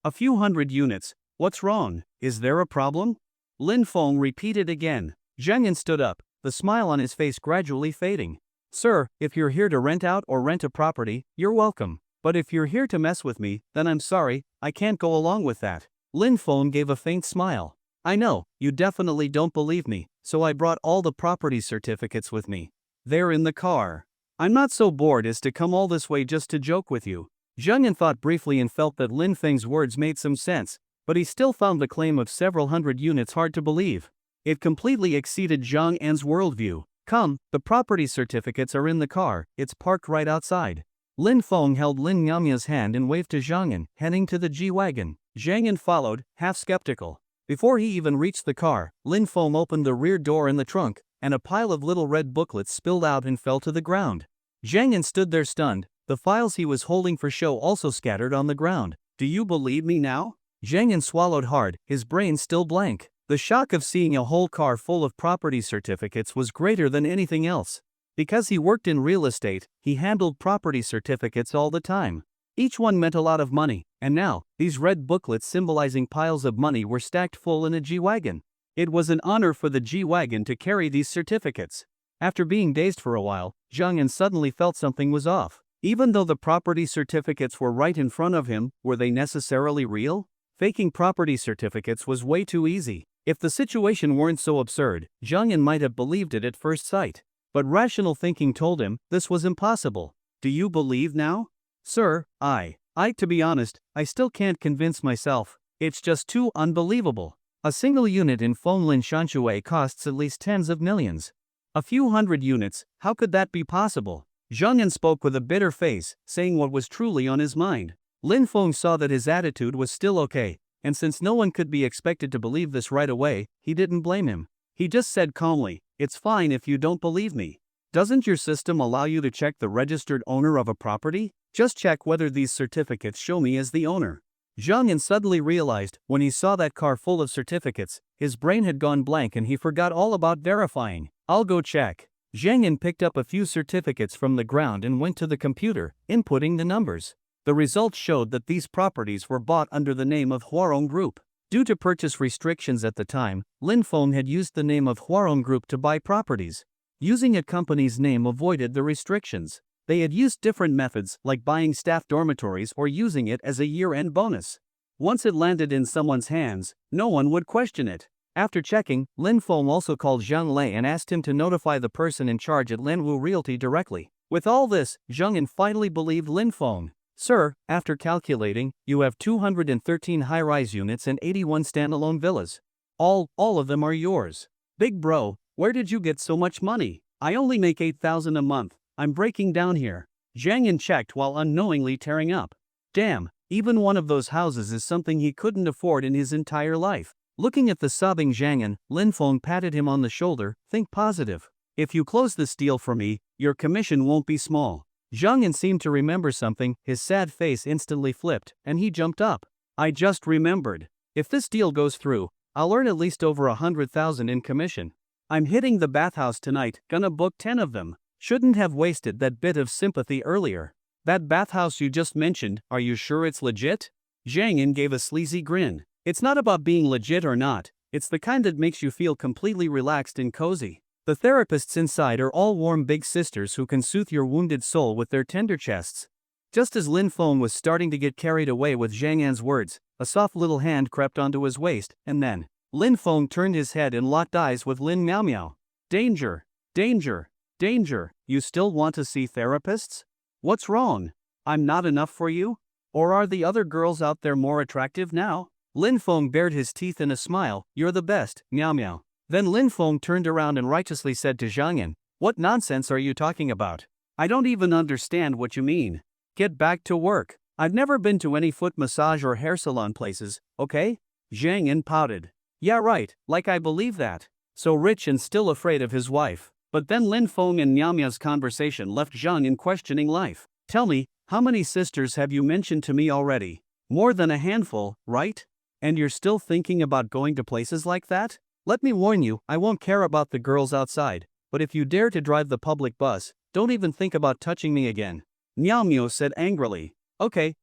A few hundred units. What's wrong? Is there a problem? Lin Feng repeated again. Zhang Yan stood up, the smile on his face gradually fading. Sir, if you're here to rent out or rent a property, you're welcome. But if you're here to mess with me, then I'm sorry, I can't go along with that. Lin Feng gave a faint smile. I know, you definitely don't believe me, so I brought all the property certificates with me. They're in the car. I'm not so bored as to come all this way just to joke with you. Zhang Yan thought briefly and felt that Lin Feng's words made some sense, but he still found the claim of several hundred units hard to believe. It completely exceeded Zhang Yan's worldview. Come, the property certificates are in the car, it's parked right outside. Lin Feng held Lin Miaomia's hand and waved to Zhang Yan, heading to the G-Wagon. Zhang Yan followed, half skeptical. Before he even reached the car, Lin Feng opened the rear door in the trunk, and a pile of little red booklets spilled out and fell to the ground. Zhang Yan stood there stunned, the files he was holding for show also scattered on the ground. Do you believe me now? Zhang Yan swallowed hard, his brain still blank. The shock of seeing a whole car full of property certificates was greater than anything else. Because he worked in real estate, he handled property certificates all the time. Each one meant a lot of money, and now, these red booklets symbolizing piles of money were stacked full in a G-Wagon. It was an honor for the G-Wagon to carry these certificates. After being dazed for a while, Zhang Yan suddenly felt something was off. Even though the property certificates were right in front of him, were they necessarily real? Faking property certificates was way too easy. If the situation weren't so absurd, Zhang Yan might have believed it at first sight. But rational thinking told him this was impossible. Do you believe now? Sir, to be honest, I still can't convince myself. It's just too unbelievable. A single unit in Fonglin Shanchue costs at least tens of millions. A few hundred units, how could that be possible? Zhang Yan spoke with a bitter face, saying what was truly on his mind. Lin Feng saw that his attitude was still okay, and since no one could be expected to believe this right away, he didn't blame him. He just said calmly, "It's fine if you don't believe me. Doesn't your system allow you to check the registered owner of a property? Just check whether these certificates show me as the owner." Zhang Yan suddenly realized, when he saw that car full of certificates, his brain had gone blank and he forgot all about verifying. I'll go check. Zhang Yan picked up a few certificates from the ground and went to the computer, inputting the numbers. The results showed that these properties were bought under the name of Huarong Group. Due to purchase restrictions at the time, Lin Feng had used the name of Huarong Group to buy properties. Using a company's name avoided the restrictions. They had used different methods, like buying staff dormitories or using it as a year-end bonus. Once it landed in someone's hands, no one would question it. After checking, Lin Feng also called Zhang Lei and asked him to notify the person in charge at Lianwu Realty directly. With all this, Zhang Yan finally believed Lin Feng. Sir, after calculating, you have 213 high-rise units and 81 standalone villas. All of them are yours. Big bro, where did you get so much money? I only make 8,000 a month. I'm breaking down here. Zhang Yan checked while unknowingly tearing up. Damn, even one of those houses is something he couldn't afford in his entire life. Looking at the sobbing Zhang Yan, Lin Feng patted him on the shoulder. Think positive. If you close this deal for me, your commission won't be small. Zhang Yan seemed to remember something, his sad face instantly flipped, and he jumped up. I just remembered. If this deal goes through, I'll earn at least over 100,000 in commission. I'm hitting the bathhouse tonight, gonna book 10 of them. Shouldn't have wasted that bit of sympathy earlier. That bathhouse you just mentioned, are you sure it's legit? Zhang Yan gave a sleazy grin. It's not about being legit or not, it's the kind that makes you feel completely relaxed and cozy. The therapists inside are all warm big sisters who can soothe your wounded soul with their tender chests. Just as Lin Feng was starting to get carried away with Zhang Yan's words, a soft little hand crept onto his waist, and then Lin Feng turned his head and locked eyes with Lin Miao Miao. Danger! Danger! Danger! You still want to see therapists? What's wrong? I'm not enough for you? Or are the other girls out there more attractive now? Lin Feng bared his teeth in a smile. You're the best, Miao Miao. Then Lin Feng turned around and righteously said to Zhang Yan, what nonsense are you talking about? I don't even understand what you mean. Get back to work. I've never been to any foot massage or hair salon places, okay? Zhang Yan pouted. Yeah right, like I believe that. So rich and still afraid of his wife. But then Lin Feng and Miao Miao's conversation left Zhang Yan questioning life. Tell me, how many sisters have you mentioned to me already? More than a handful, right? And you're still thinking about going to places like that? Let me warn you, I won't care about the girls outside, but if you dare to drive the public bus, don't even think about touching me again. Miao Miao said angrily. Okay,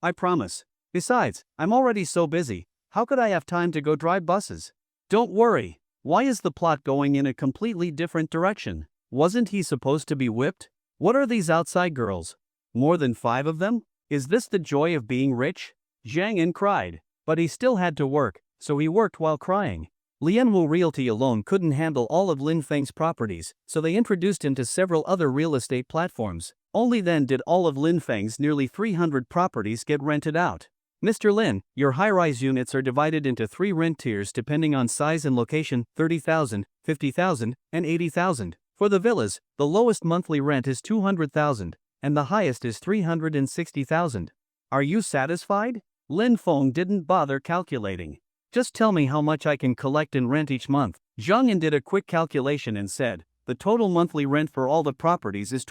I promise. Besides, I'm already so busy, how could I have time to go drive buses? Don't worry. Why is the plot going in a completely different direction? Wasn't he supposed to be whipped? What are these outside girls? More than 5 of them? Is this the joy of being rich? Zhang Yan cried. But he still had to work, so he worked while crying. Lianwu Realty alone couldn't handle all of Lin Feng's properties, so they introduced him to several other real estate platforms. Only then did all of Lin Feng's nearly 300 properties get rented out. Mr. Lin, your high-rise units are divided into 3 rent tiers depending on size and location, 30,000, 50,000, and 80,000. For the villas, the lowest monthly rent is 200,000, and the highest is 360,000. Are you satisfied? Lin Feng didn't bother calculating. Just tell me how much I can collect in rent each month. Zhang Yan did a quick calculation and said, the total monthly rent for all the properties is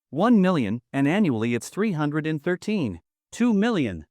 1 million, and annually it's 313. 2 million.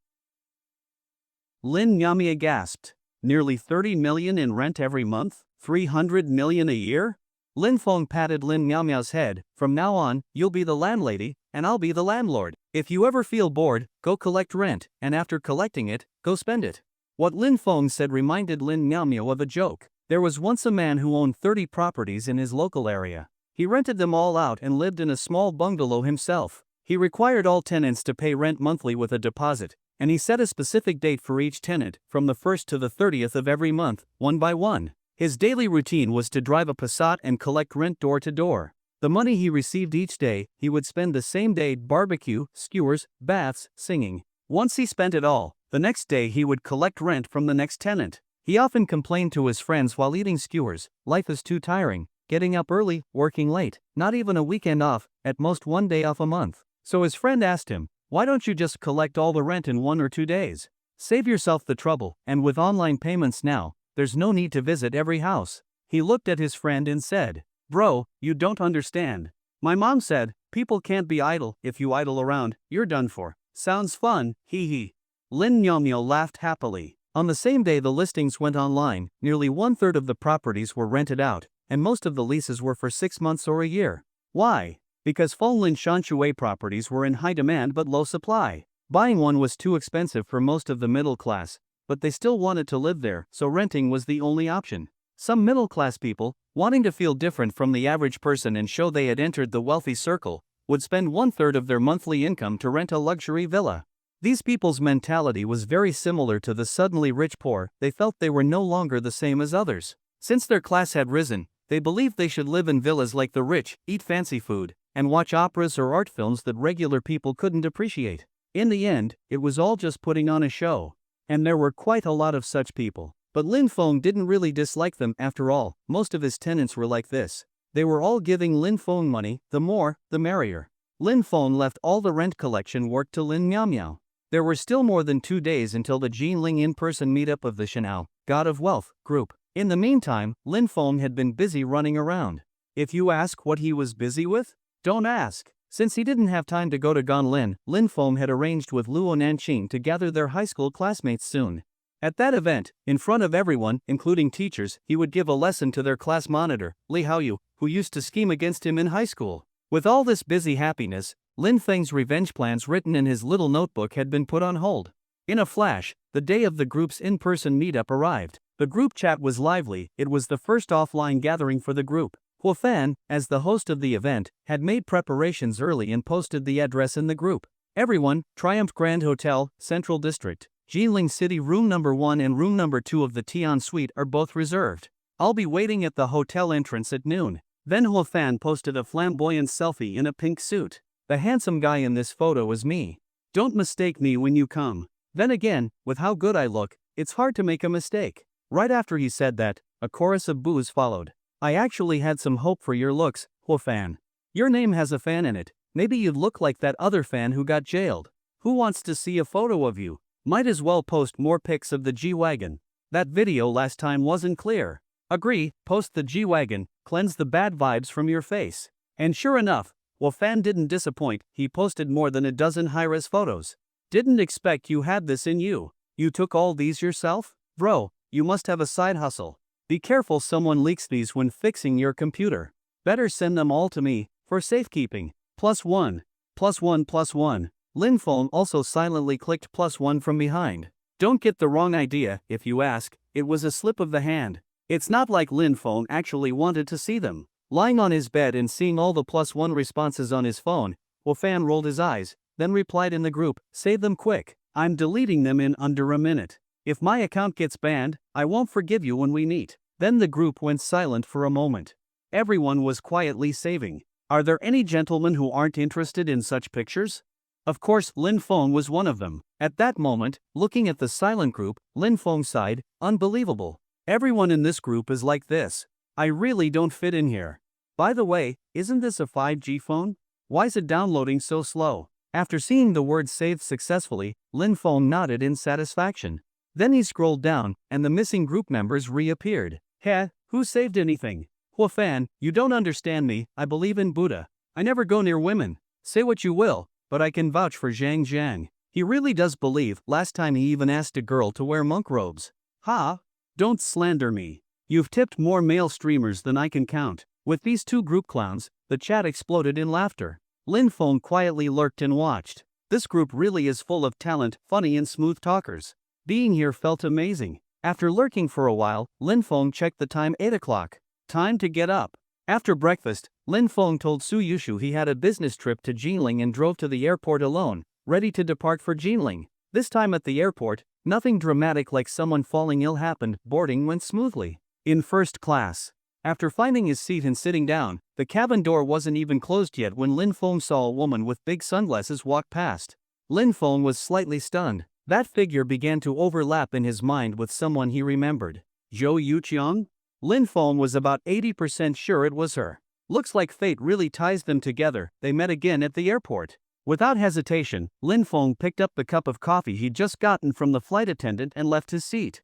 Lin Miao gasped. Nearly 30 million in rent every month? 300 million a year? Lin Feng patted Lin Miao Miao's head. From now on, you'll be the landlady, and I'll be the landlord. If you ever feel bored, go collect rent, and after collecting it, go spend it. What Lin Feng said reminded Lin Miao Miao of a joke. There was once a man who owned 30 properties in his local area. He rented them all out and lived in a small bungalow himself. He required all tenants to pay rent monthly with a deposit, and he set a specific date for each tenant, from the 1st to the 30th of every month, one by one. His daily routine was to drive a Passat and collect rent door to door. The money he received each day, he would spend the same day barbecue, skewers, baths, singing. Once he spent it all, the next day he would collect rent from the next tenant. He often complained to his friends while eating skewers, life is too tiring, getting up early, working late, not even a weekend off, at most 1 day off a month. So his friend asked him, why don't you just collect all the rent in 1 or 2 days? Save yourself the trouble, and with online payments now, there's no need to visit every house. He looked at his friend and said, bro, you don't understand. My mom said, people can't be idle, if you idle around, you're done for. Sounds fun, hee hee. Lin Miao Miao laughed happily. On the same day the listings went online, nearly 1/3 of the properties were rented out, and most of the leases were for 6 months or a year. Why? Because Fonglin Shanshui properties were in high demand but low supply. Buying one was too expensive for most of the middle class, but they still wanted to live there, so renting was the only option. Some middle-class people, wanting to feel different from the average person and show they had entered the wealthy circle, would spend 1/3 of their monthly income to rent a luxury villa. These people's mentality was very similar to the suddenly rich poor. They felt they were no longer the same as others. Since their class had risen, they believed they should live in villas like the rich, eat fancy food, and watch operas or art films that regular people couldn't appreciate. In the end, it was all just putting on a show. And there were quite a lot of such people. But Lin Feng didn't really dislike them after all, most of his tenants were like this. They were all giving Lin Feng money, the more, the merrier. Lin Feng left all the rent collection work to Lin Miao Miao. There were still more than 2 days until the Jinling in-person meetup of the Shanao, God of Wealth, group. In the meantime, Lin Feng had been busy running around. If you ask what he was busy with, don't ask. Since he didn't have time to go to Gonlin, Lin Feng had arranged with Luo Nanqing to gather their high school classmates soon. At that event, in front of everyone, including teachers, he would give a lesson to their class monitor, Li Haoyu, who used to scheme against him in high school. With all this busy happiness, Lin Feng's revenge plans written in his little notebook had been put on hold. In a flash, the day of the group's in-person meetup arrived. The group chat was lively. It was the first offline gathering for the group. Huo Fan, as the host of the event, had made preparations early and posted the address in the group. Everyone, Triumph Grand Hotel, Central District, Jinling City, room number 1 and room number 2 of the Tian Suite are both reserved. I'll be waiting at the hotel entrance at noon. Then Huo Fan posted a flamboyant selfie in a pink suit. The handsome guy in this photo is me. Don't mistake me when you come. Then again, with how good I look, it's hard to make a mistake. Right after he said that, a chorus of boos followed. I actually had some hope for your looks, Huo Fan. Your name has a fan in it. Maybe you'd look like that other fan who got jailed. Who wants to see a photo of you? Might as well post more pics of the G-Wagon. That video last time wasn't clear. Agree, post the G-Wagon, cleanse the bad vibes from your face. And sure enough, Huo Fan didn't disappoint. He posted more than a dozen high-res photos. Didn't expect you had this in you. You took all these yourself? Bro, you must have a side hustle. Be careful someone leaks these when fixing your computer. Better send them all to me, for safekeeping. +1. +1. Lin Feng also silently clicked +1 from behind. Don't get the wrong idea, if you ask, it was a slip of the hand. It's not like Lin Feng actually wanted to see them. Lying on his bed and seeing all the +1 responses on his phone, Huo Fan rolled his eyes, then replied in the group, save them quick. I'm deleting them in under a minute. If my account gets banned, I won't forgive you when we meet. Then the group went silent for a moment. Everyone was quietly saving. Are there any gentlemen who aren't interested in such pictures? Of course, Lin Feng was one of them. At that moment, looking at the silent group, Lin Feng sighed, unbelievable. Everyone in this group is like this. I really don't fit in here. By the way, isn't this a 5G phone? Why is it downloading so slow? After seeing the word saved successfully, Lin Feng nodded in satisfaction. Then he scrolled down, and the missing group members reappeared. Heh, who saved anything? Huo Fan, you don't understand me. I believe in Buddha. I never go near women. Say what you will, but I can vouch for Zhang Zhang. He really does believe. Last time he even asked a girl to wear monk robes. Ha! Don't slander me. You've tipped more male streamers than I can count. With these two group clowns, the chat exploded in laughter. Lin Feng quietly lurked and watched. This group really is full of talent, funny and smooth talkers. Being here felt amazing. After lurking for a while, Lin Feng checked the time, 8 o'clock. Time to get up. After breakfast, Lin Feng told Suyushu he had a business trip to Jinling and drove to the airport alone, ready to depart for Jinling. This time at the airport, nothing dramatic like someone falling ill happened. Boarding went smoothly. In first class. After finding his seat and sitting down, the cabin door wasn't even closed yet when Lin Feng saw a woman with big sunglasses walk past. Lin Feng was slightly stunned. That figure began to overlap in his mind with someone he remembered. Zhou Yuqiang? Lin Feng was about 80% sure it was her. Looks like fate really ties them together. They met again at the airport. Without hesitation, Lin Feng picked up the cup of coffee he'd just gotten from the flight attendant and left his seat.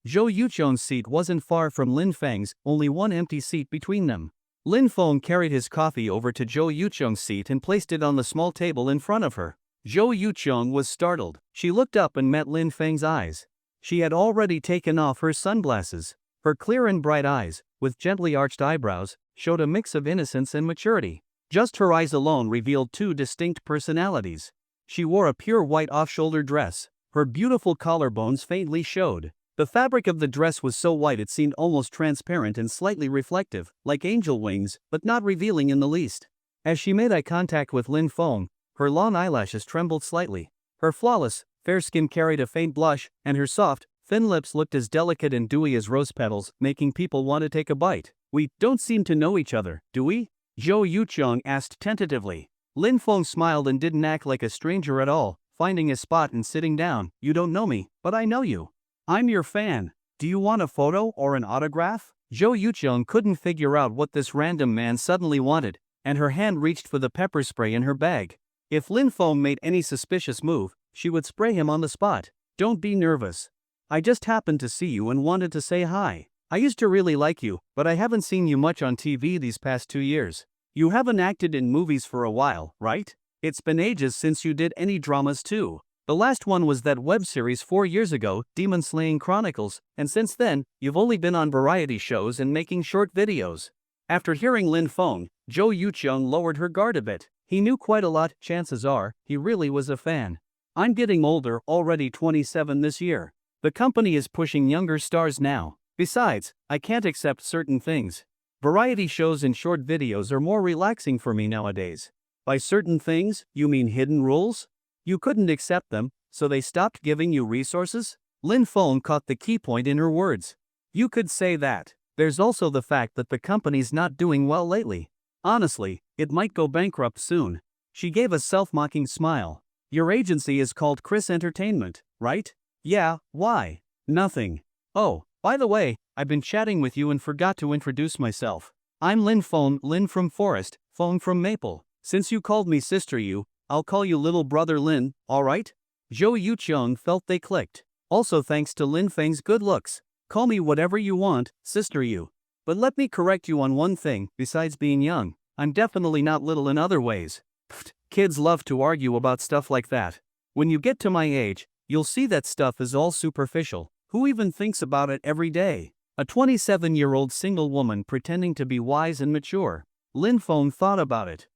Zhou Yuqiang's seat wasn't far from Lin Feng's, only one empty seat between them. Lin Feng carried his coffee over to Zhou Yuqiang's seat and placed it on the small table in front of her. Zhou Yuqiang was startled. She looked up and met Lin Feng's eyes. She had already taken off her sunglasses. Her clear and bright eyes, with gently arched eyebrows, showed a mix of innocence and maturity. Just her eyes alone revealed two distinct personalities. She wore a pure white off-shoulder dress. Her beautiful collarbones faintly showed. The fabric of the dress was so white it seemed almost transparent and slightly reflective, like angel wings, but not revealing in the least. As she made eye contact with Lin Feng, her long eyelashes trembled slightly. Her flawless, fair skin carried a faint blush, and her soft, thin lips looked as delicate and dewy as rose petals, making people want to take a bite. We don't seem to know each other, do we? Zhou Yuqiang asked tentatively. Lin Feng smiled and didn't act like a stranger at all, finding a spot and sitting down. You don't know me, but I know you. I'm your fan. Do you want a photo or an autograph? Zhou Yuqiang couldn't figure out what this random man suddenly wanted, and her hand reached for the pepper spray in her bag. If Lin Feng made any suspicious move, she would spray him on the spot. Don't be nervous. I just happened to see you and wanted to say hi. I used to really like you, but I haven't seen you much on TV these past 2 years. You haven't acted in movies for a while, right? It's been ages since you did any dramas too. The last one was that web series 4 years ago, Demon Slaying Chronicles, and since then, you've only been on variety shows and making short videos. After hearing Lin Feng, Zhou Yuqiang lowered her guard a bit. He knew quite a lot, chances are, he really was a fan. I'm getting older, already 27 this year. The company is pushing younger stars now. Besides, I can't accept certain things. Variety shows and short videos are more relaxing for me nowadays. By certain things, you mean hidden rules? You couldn't accept them, so they stopped giving you resources? Lin Feng caught the key point in her words. You could say that. There's also the fact that the company's not doing well lately. Honestly, it might go bankrupt soon. She gave a self-mocking smile. Your agency is called Chris Entertainment, right? Yeah, why? Nothing. Oh, by the way, I've been chatting with you and forgot to introduce myself. I'm Lin Feng, Lin from Forest, Feng from Maple. Since you called me Sister Yu, I'll call you Little Brother Lin, alright? Zhou Yuqiang felt they clicked. Also thanks to Lin Feng's good looks. Call me whatever you want, Sister Yu. But let me correct you on one thing, besides being young, I'm definitely not little in other ways. Pfft, kids love to argue about stuff like that. When you get to my age, you'll see that stuff is all superficial. Who even thinks about it every day? A 27-year-old single woman pretending to be wise and mature. Lin Feng thought about it.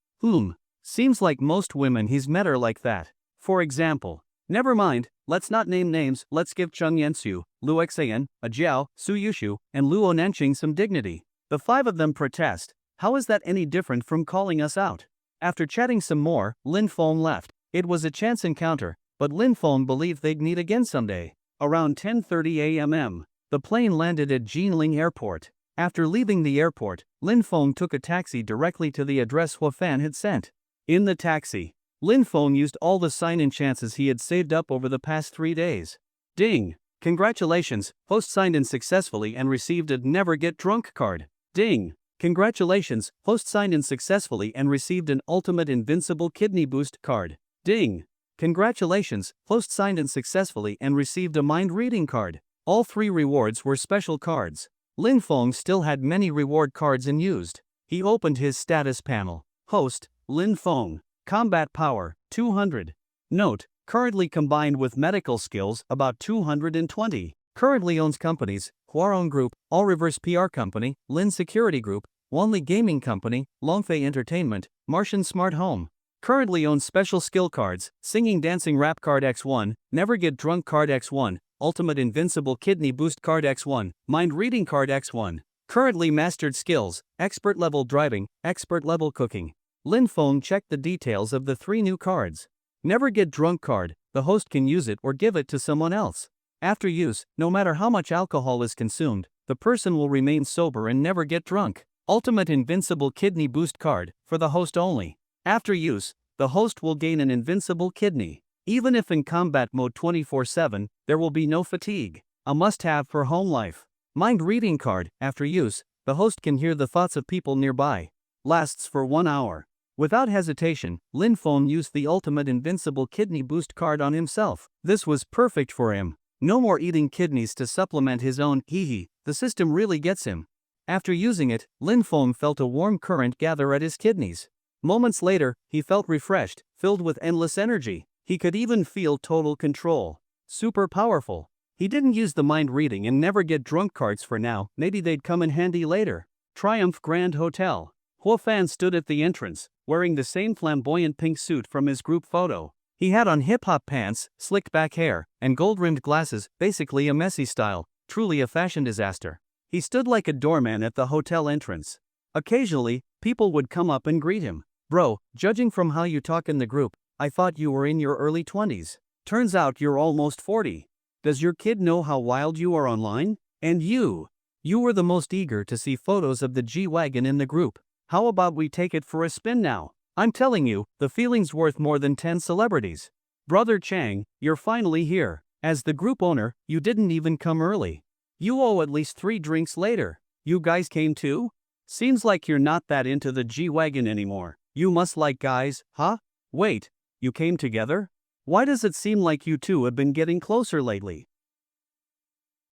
Seems like most women he's met are like that. For example, never mind, let's not name names, let's give Cheng Yansu, Lu Xian, Jiao, Suyushu, and Luo Nanqing some dignity. The 5 of them protest. How is that any different from calling us out? After chatting some more, Lin Feng left. It was a chance encounter, but Lin Feng believed they'd meet again someday. Around 10:30 a.m., the plane landed at Jinling Airport. After leaving the airport, Lin Feng took a taxi directly to the address Hua Fan had sent. In the taxi, Lin Feng used all the sign-in chances he had saved up over the past 3 days. Ding! Congratulations, host signed in successfully and received a Never Get Drunk card. Ding! Congratulations, host signed in successfully and received an Ultimate Invincible Kidney Boost card. Ding! Congratulations, host signed in successfully and received a Mind Reading card. All 3 rewards were special cards. Lin Feng still had many reward cards unused. He opened his status panel. Host, Lin Feng. Combat power, 200. Note, currently combined with medical skills, about 220. Currently owns companies, Huarong Group, All Reverse PR Company, Lin Security Group, Wanli Gaming Company, Longfei Entertainment, Martian Smart Home. Currently owns special skill cards, Singing Dancing Rap Card X1, Never Get Drunk Card X1, Ultimate Invincible Kidney Boost Card X1, Mind Reading Card X1. Currently mastered skills, Expert Level Driving, Expert Level Cooking. Lin Feng checked the details of the 3 new cards. Never Get Drunk card, the host can use it or give it to someone else. After use, no matter how much alcohol is consumed, the person will remain sober and never get drunk. Ultimate Invincible Kidney Boost card, for the host only. After use, the host will gain an invincible kidney. Even if in combat mode 24/7, there will be no fatigue. A must-have for home life. Mind Reading card, after use, the host can hear the thoughts of people nearby. Lasts for 1 hour. Without hesitation, Lin Feng used the Ultimate Invincible Kidney Boost card on himself. This was perfect for him. No more eating kidneys to supplement his own, the system really gets him. After using it, Lin Feng felt a warm current gather at his kidneys. Moments later, he felt refreshed, filled with endless energy. He could even feel total control. Super powerful. He didn't use the Mind Reading and Never Get Drunk cards for now, maybe they'd come in handy later. Triumph Grand Hotel. Hua Fan stood at the entrance, wearing the same flamboyant pink suit from his group photo. He had on hip-hop pants, slicked back hair, and gold-rimmed glasses, basically a messy style, truly a fashion disaster. He stood like a doorman at the hotel entrance. Occasionally, people would come up and greet him. Bro, judging from how you talk in the group, I thought you were in your early 20s. Turns out you're almost 40. Does your kid know how wild you are online? And you were the most eager to see photos of the G-Wagon in the group. How about we take it for a spin now? I'm telling you, the feeling's worth more than 10 celebrities. Brother Chang, you're finally here. As the group owner, you didn't even come early. You owe at least 3 drinks later. You guys came too? Seems like you're not that into the G-Wagon anymore. You must like guys, huh? Wait, you came together? Why does it seem like you two have been getting closer lately?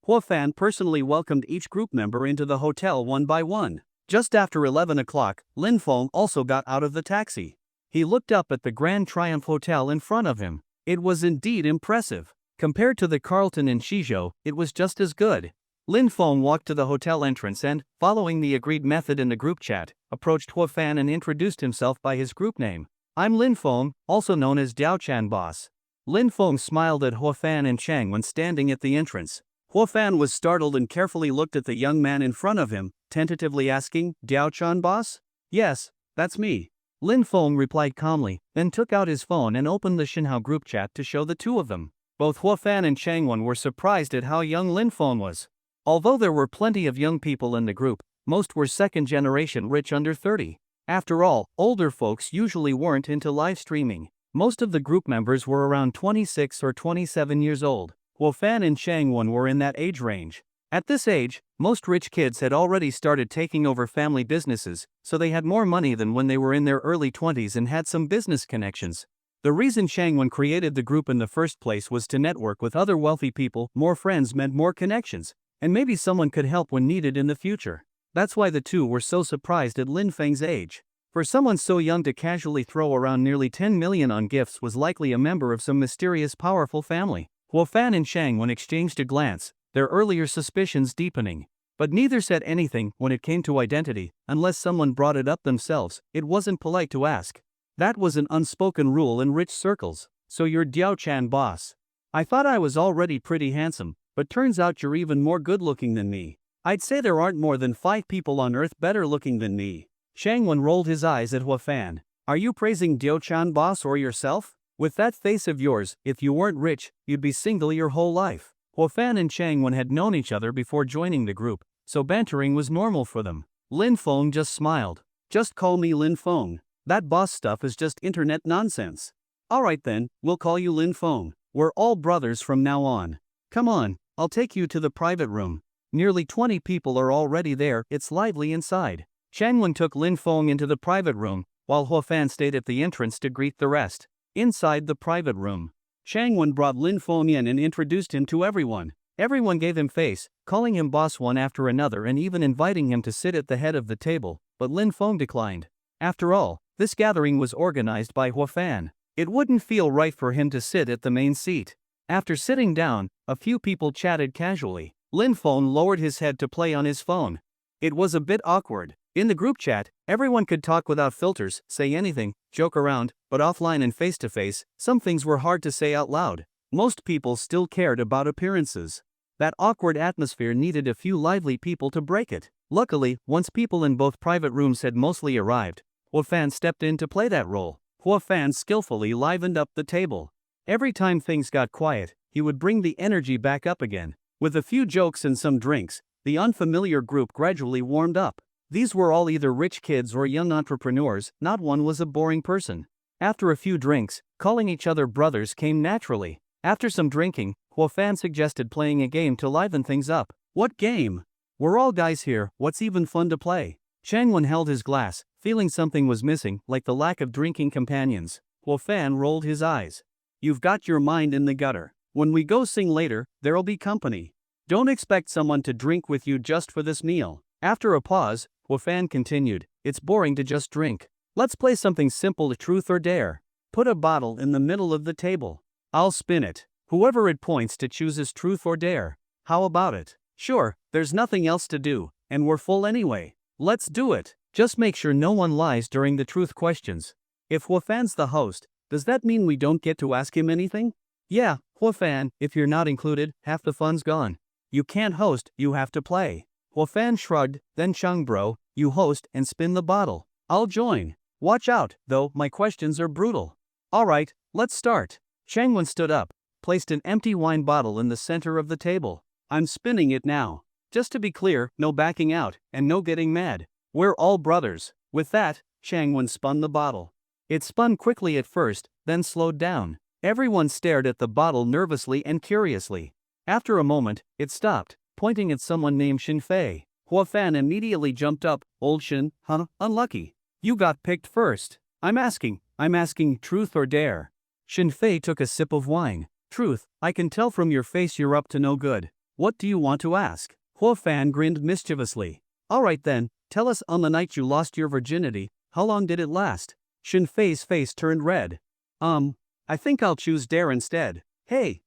Huafan personally welcomed each group member into the hotel one by one. Just after 11 o'clock, Lin Feng also got out of the taxi. He looked up at the Grand Triumph Hotel in front of him. It was indeed impressive. Compared to the Carlton in Shizhou, it was just as good. Lin Feng walked to the hotel entrance and, following the agreed method in the group chat, approached Huafan and introduced himself by his group name. I'm Lin Feng, also known as Diaochan Boss. Lin Feng smiled at Huafan and Chang when standing at the entrance. Huafan was startled and carefully looked at the young man in front of him, tentatively asking, Diaochan Boss? Yes, that's me. Lin Feng replied calmly, then took out his phone and opened the Xinhao group chat to show the two of them. Both Huafan and Changwen were surprised at how young Lin Feng was. Although there were plenty of young people in the group, most were second-generation rich under 30. After all, older folks usually weren't into live streaming. Most of the group members were around 26 or 27 years old. Huafan and Changwen were in that age range. At this age, most rich kids had already started taking over family businesses, so they had more money than when they were in their early 20s and had some business connections. The reason Changwen created the group in the first place was to network with other wealthy people. More friends meant more connections, and maybe someone could help when needed in the future. That's why the two were so surprised at Lin Feng's age. For someone so young to casually throw around nearly 10 million on gifts was likely a member of some mysterious powerful family. Huafan and Changwen exchanged a glance, their earlier suspicions deepening. But neither said anything when it came to identity, unless someone brought it up themselves. It wasn't polite to ask. That was an unspoken rule in rich circles. So you're Diaochan Boss. I thought I was already pretty handsome, but turns out you're even more good-looking than me. I'd say there aren't more than 5 people on Earth better looking than me. Changwen rolled his eyes at Huafan. Are you praising Diaochan Boss or yourself? With that face of yours, if you weren't rich, you'd be single your whole life. Huafan and Changwen had known each other before joining the group, so bantering was normal for them. Lin Feng just smiled. Just call me Lin Feng. That boss stuff is just internet nonsense. Alright then, we'll call you Lin Feng. We're all brothers from now on. Come on, I'll take you to the private room. Nearly 20 people are already there, it's lively inside. Changwen took Lin Feng into the private room, while Huafan stayed at the entrance to greet the rest. Inside the private room, Changwen brought Lin Feng in and introduced him to everyone. Everyone gave him face, calling him boss one after another and even inviting him to sit at the head of the table, but Lin Feng declined. After all, this gathering was organized by Huafan. It wouldn't feel right for him to sit at the main seat. After sitting down, a few people chatted casually. Lin Feng lowered his head to play on his phone. It was a bit awkward. In the group chat, everyone could talk without filters, say anything, joke around, but offline and face-to-face, some things were hard to say out loud. Most people still cared about appearances. That awkward atmosphere needed a few lively people to break it. Luckily, once people in both private rooms had mostly arrived, Huafan stepped in to play that role. Huafan skillfully livened up the table. Every time things got quiet, he would bring the energy back up again. With a few jokes and some drinks, the unfamiliar group gradually warmed up. These were all either rich kids or young entrepreneurs, not one was a boring person. After a few drinks, calling each other brothers came naturally. After some drinking, Huafan suggested playing a game to liven things up. What game? We're all guys here, what's even fun to play? Changwen held his glass, feeling something was missing, like the lack of drinking companions. Huafan rolled his eyes. You've got your mind in the gutter. When we go sing later, there'll be company. Don't expect someone to drink with you just for this meal. After a pause, Huafan continued, it's boring to just drink. Let's play something simple, truth or dare. Put a bottle in the middle of the table. I'll spin it. Whoever it points to chooses truth or dare. How about it? Sure, there's nothing else to do, and we're full anyway. Let's do it. Just make sure no one lies during the truth questions. If Huafan's the host, does that mean we don't get to ask him anything? Yeah, Huafan, if you're not included, half the fun's gone. You can't host, you have to play. Huafan shrugged, then Chang bro, you host and spin the bottle. I'll join. Watch out, though, my questions are brutal. Alright, let's start. Changwen stood up, placed an empty wine bottle in the center of the table. I'm spinning it now. Just to be clear, no backing out, and no getting mad. We're all brothers. With that, Changwen spun the bottle. It spun quickly at first, then slowed down. Everyone stared at the bottle nervously and curiously. After a moment, it stopped, pointing at someone named Xinfei. Hua Fan immediately jumped up. Old Shin, huh? Unlucky. You got picked first. I'm asking truth or dare? Shin Fei took a sip of wine. Truth, I can tell from your face you're up to no good. What do you want to ask? Hua Fan grinned mischievously. Alright then, tell us on the night you lost your virginity, how long did it last? Shin Fei's face turned red. I think I'll choose dare instead. Hey,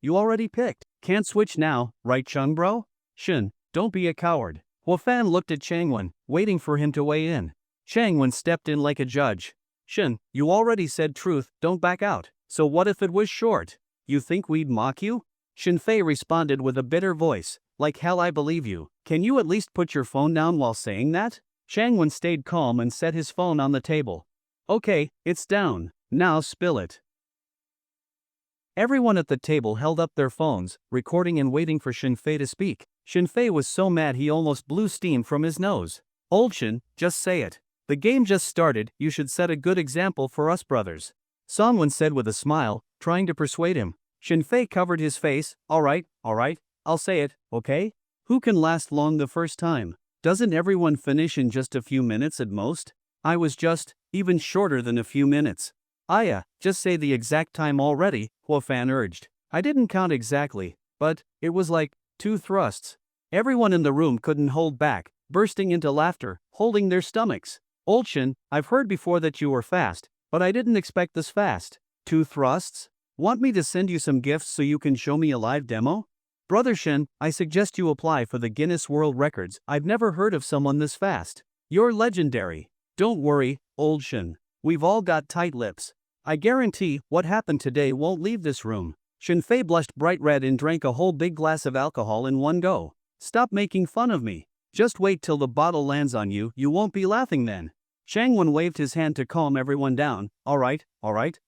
you already picked. Can't switch now, right Chung bro? Shin, don't be a coward. Hua Fan looked at Changwon, waiting for him to weigh in. Changwon stepped in like a judge. Shin, you already said truth, don't back out. So what if it was short? You think we'd mock you? Shin Fei responded with a bitter voice. Like hell I believe you. Can you at least put your phone down while saying that? Changwon stayed calm and set his phone on the table. Okay, it's down. Now spill it. Everyone at the table held up their phones, recording and waiting for Shin Fei to speak. Shin Fei was so mad he almost blew steam from his nose. Old Shin, just say it. The game just started, you should set a good example for us brothers. Songwon said with a smile, trying to persuade him. Shin Fei covered his face. Alright, I'll say it, okay? Who can last long the first time? Doesn't everyone finish in just a few minutes at most? I was just, even shorter than a few minutes. Aya, just say the exact time already, Hua Fan urged. I didn't count exactly, but it was like 2 thrusts. Everyone in the room couldn't hold back, bursting into laughter, holding their stomachs. Old Shin, I've heard before that you were fast, but I didn't expect this fast. 2 thrusts? Want me to send you some gifts so you can show me a live demo? Brother Shin, I suggest you apply for the Guinness World Records. I've never heard of someone this fast. You're legendary. Don't worry, Old Shin. We've all got tight lips. I guarantee what happened today won't leave this room. Shin Fei blushed bright red and drank a whole big glass of alcohol in one go. Stop making fun of me. Just wait till the bottle lands on you, you won't be laughing then. Changwon waved his hand to calm everyone down. Alright,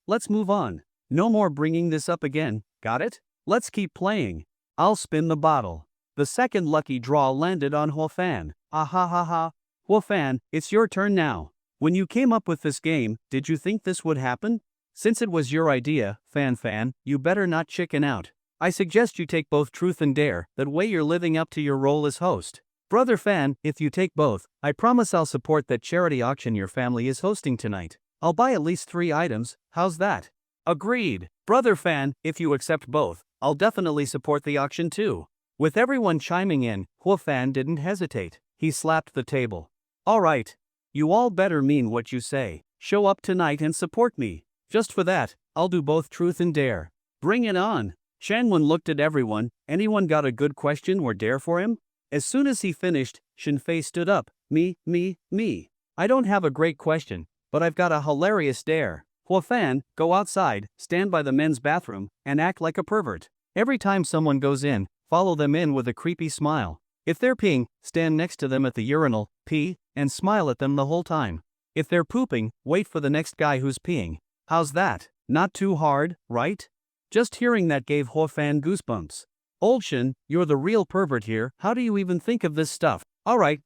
let's move on. No more bringing this up again, got it? Let's keep playing. I'll spin the bottle. The second lucky draw landed on Hua Fan. Ah ha ha ha. Hua Fan, it's your turn now. When you came up with this game, did you think this would happen? Since it was your idea, Fan, you better not chicken out. I suggest you take both truth and dare, that way you're living up to your role as host. Brother Fan, if you take both, I promise I'll support that charity auction your family is hosting tonight. I'll buy at least 3 items, how's that? Agreed. Brother Fan, if you accept both, I'll definitely support the auction too. With everyone chiming in, Hua Fan didn't hesitate. He slapped the table. Alright. You all better mean what you say. Show up tonight and support me. Just for that, I'll do both truth and dare. Bring it on. Changwon looked at everyone. Anyone got a good question or dare for him? As soon as he finished, Shin Fei stood up. Me. I don't have a great question, but I've got a hilarious dare. Hua Fan, go outside, stand by the men's bathroom, and act like a pervert. Every time someone goes in, follow them in with a creepy smile. If they're peeing, stand next to them at the urinal, pee, and smile at them the whole time. If they're pooping, wait for the next guy who's peeing. How's that? Not too hard, right? Just hearing that gave Hua Fan goosebumps. Old Shin, you're the real pervert here. How do you even think of this stuff? Alright,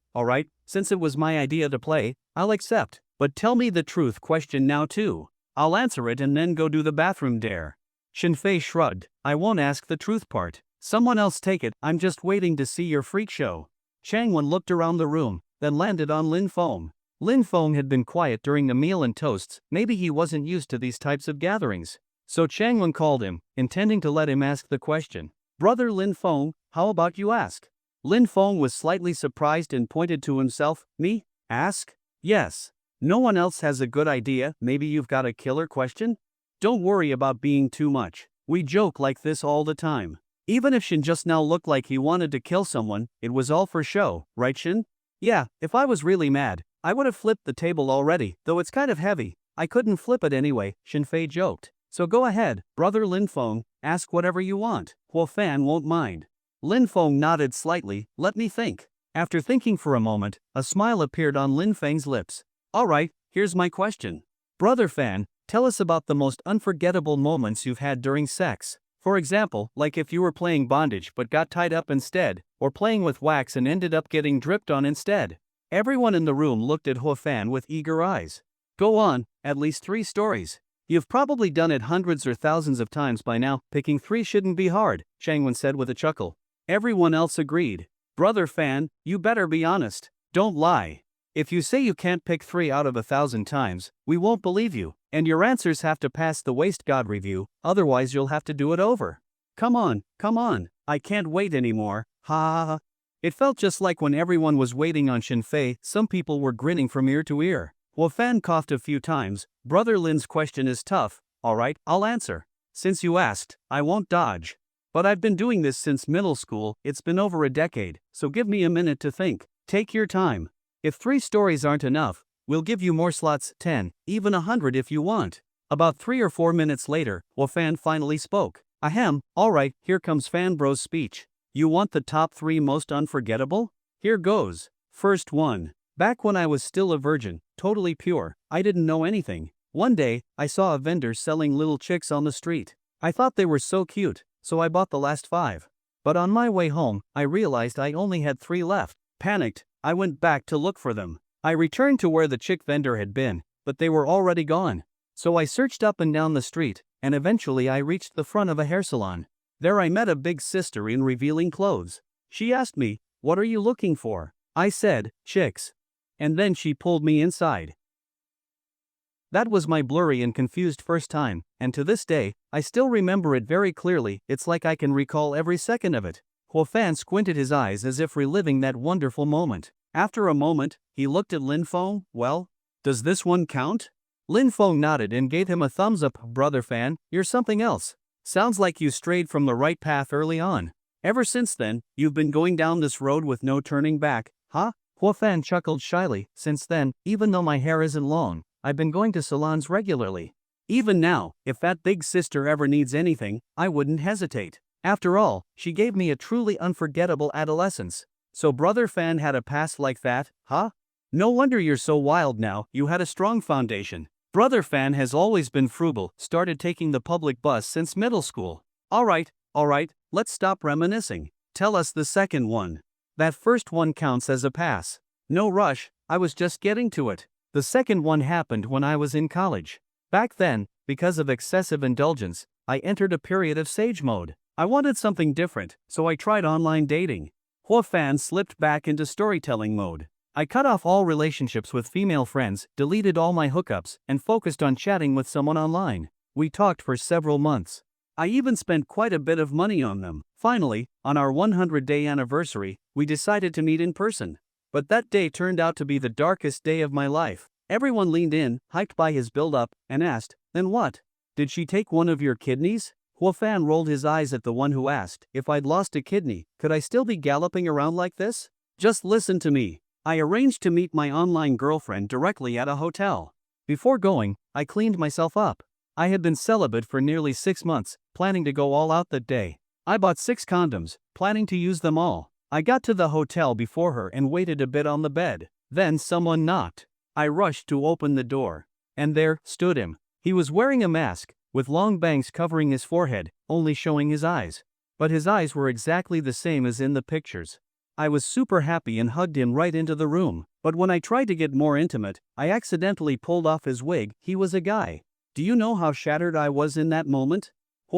since it was my idea to play, I'll accept. But tell me the truth question now too. I'll answer it and then go do the bathroom dare. Shin Fei shrugged. I won't ask the truth part. Someone else take it, I'm just waiting to see your freak show. Changwon looked around the room, then landed on Lin Feng. Lin Feng had been quiet during the meal and toasts, maybe he wasn't used to these types of gatherings. So Changwon called him, intending to let him ask the question. Brother Lin Feng, how about you ask? Lin Feng was slightly surprised and pointed to himself. Me? Ask? Yes. No one else has a good idea, maybe you've got a killer question? Don't worry about being too much. We joke like this all the time. Even if Shin just now looked like he wanted to kill someone, it was all for show, right Shin? Yeah, if I was really mad, I would have flipped the table already, though it's kind of heavy. I couldn't flip it anyway, Shin Fei joked. So go ahead, brother Lin Feng, ask whatever you want. Hua Fan won't mind. Lin Feng nodded slightly. Let me think. After thinking for a moment, a smile appeared on Lin Feng's lips. Alright, here's my question. Brother Fan, tell us about the most unforgettable moments you've had during sex. For example, like if you were playing bondage but got tied up instead, or playing with wax and ended up getting dripped on instead. Everyone in the room looked at Hua Fan with eager eyes. Go on, at least 3 stories. You've probably done it hundreds or thousands of times by now, picking 3 shouldn't be hard, Changwon said with a chuckle. Everyone else agreed. Brother fan, you better be honest. Don't lie. If you say you can't pick 3 out of 1,000 times, we won't believe you, and your answers have to pass the Waste God review, otherwise you'll have to do it over. Come on, I can't wait anymore, ha ha ha. It felt just like when everyone was waiting on Shinfei, some people were grinning from ear to ear. Fan coughed a few times. Brother Lin's question is tough. Alright, I'll answer. Since you asked, I won't dodge. But I've been doing this since middle school, it's been over a decade, so give me a minute to think. Take your time. If 3 stories aren't enough, we'll give you more slots, 10, even 100 if you want. About 3 or 4 minutes later, Fan finally spoke. Ahem, alright, here comes Fanbro's speech. You want the top 3 most unforgettable? Here goes. First one. Back when I was still a virgin, totally pure, I didn't know anything. One day, I saw a vendor selling little chicks on the street. I thought they were so cute, so I bought the last 5. But on my way home, I realized I only had 3 left. Panicked, I went back to look for them. I returned to where the chick vendor had been, but they were already gone. So I searched up and down the street, and eventually I reached the front of a hair salon. There I met a big sister in revealing clothes. She asked me, "What are you looking for?" I said, "Chicks." And then she pulled me inside. That was my blurry and confused first time, and to this day, I still remember it very clearly. It's like I can recall every second of it. Fan squinted his eyes as if reliving that wonderful moment. After a moment, he looked at Lin Feng. Well, does this one count? Lin Feng nodded and gave him a thumbs up. Brother Fan, you're something else. Sounds like you strayed from the right path early on. Ever since then, you've been going down this road with no turning back, huh? Fan chuckled shyly. Since then, even though my hair isn't long, I've been going to salons regularly. Even now, if that big sister ever needs anything, I wouldn't hesitate. After all, she gave me a truly unforgettable adolescence. So Brother Fan had a past like that, huh? No wonder you're so wild now, you had a strong foundation. Brother Fan has always been frugal, started taking the public bus since middle school. Alright, let's stop reminiscing. Tell us the second one. That first one counts as a pass. No rush, I was just getting to it. The second one happened when I was in college. Back then, because of excessive indulgence, I entered a period of sage mode. I wanted something different, so I tried online dating. Fan slipped back into storytelling mode. I cut off all relationships with female friends, deleted all my hookups, and focused on chatting with someone online. We talked for several months. I even spent quite a bit of money on them. Finally, on our 100-day anniversary, we decided to meet in person. But that day turned out to be the darkest day of my life. Everyone leaned in, hyped by his build-up, and asked, "Then what? Did she take one of your kidneys?" Fan rolled his eyes at the one who asked, "If I'd lost a kidney, could I still be galloping around like this?" Just listen to me. I arranged to meet my online girlfriend directly at a hotel. Before going, I cleaned myself up. I had been celibate for nearly 6 months, planning to go all out that day. I bought 6 condoms, planning to use them all. I got to the hotel before her and waited a bit on the bed. Then someone knocked. I rushed to open the door. And there stood him. He was wearing a mask, with long bangs covering his forehead, only showing his eyes. But his eyes were exactly the same as in the pictures. I was super happy and hugged him right into the room. But when I tried to get more intimate, I accidentally pulled off his wig. He was a guy. Do you know how shattered I was in that moment?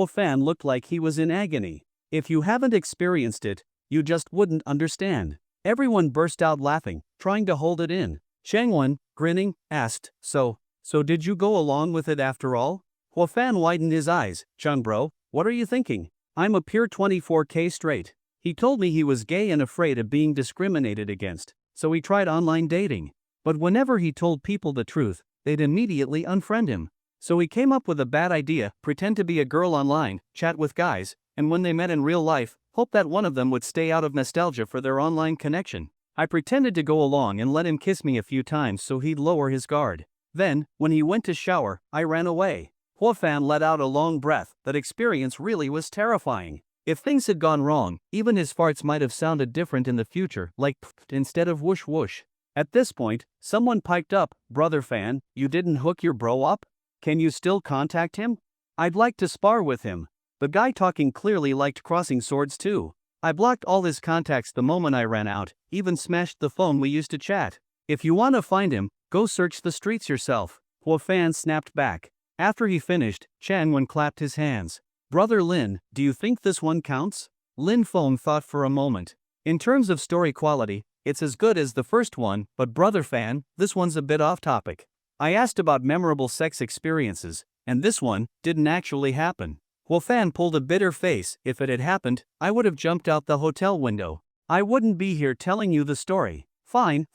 Fan looked like he was in agony. If you haven't experienced it, you just wouldn't understand. Everyone burst out laughing, trying to hold it in. Changwon, grinning, asked, So did you go along with it after all? Fan widened his eyes. Bro, what are you thinking? I'm a pure 24K straight. He told me he was gay and afraid of being discriminated against, so he tried online dating. But whenever he told people the truth, they'd immediately unfriend him. So he came up with a bad idea: pretend to be a girl online, chat with guys, and when they met in real life, hope that one of them would stay out of nostalgia for their online connection. I pretended to go along and let him kiss me a few times so he'd lower his guard. Then, when he went to shower, I ran away. Fan let out a long breath. That experience really was terrifying. If things had gone wrong, even his farts might have sounded different in the future, like pfft instead of whoosh whoosh. At this point, someone piped up, Brother Fan, you didn't hook your bro up? Can you still contact him? I'd like to spar with him. The guy talking clearly liked crossing swords too. I blocked all his contacts the moment I ran out, even smashed the phone we used to chat. If you want to find him, go search the streets yourself. Fan snapped back. After he finished, Changwon clapped his hands. Brother Lin, do you think this one counts? Lin Feng thought for a moment. In terms of story quality, it's as good as the first one, but brother fan, this one's a bit off topic. I asked about memorable sex experiences, and this one didn't actually happen. Fan pulled a bitter face. If it had happened, I would have jumped out the hotel window. I wouldn't be here telling you the story. Fine,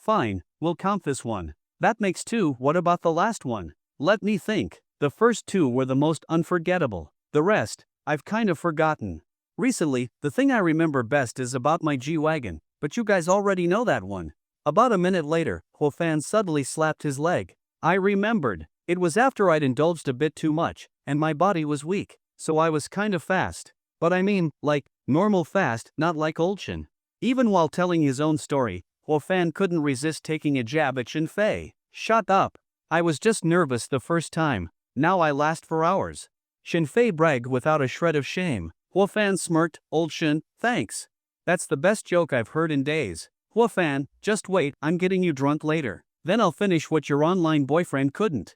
we'll count this one. That makes 2. What about the last one? Let me think. The first 2 were the most unforgettable. The rest, I've kind of forgotten. Recently, the thing I remember best is about my G-Wagon, but you guys already know that one. About a minute later, Fan suddenly slapped his leg. I remembered. It was after I'd indulged a bit too much, and my body was weak, so I was kind of fast. But I mean, like, normal fast, not like old Shin. Even while telling his own story, Fan couldn't resist taking a jab at Shinfei. Shut up. I was just nervous the first time. Now I last for hours. Shinfei bragged without a shred of shame. Fan smirked. Old Shin, thanks. That's the best joke I've heard in days. Fan, just wait, I'm getting you drunk later. Then I'll finish what your online boyfriend couldn't.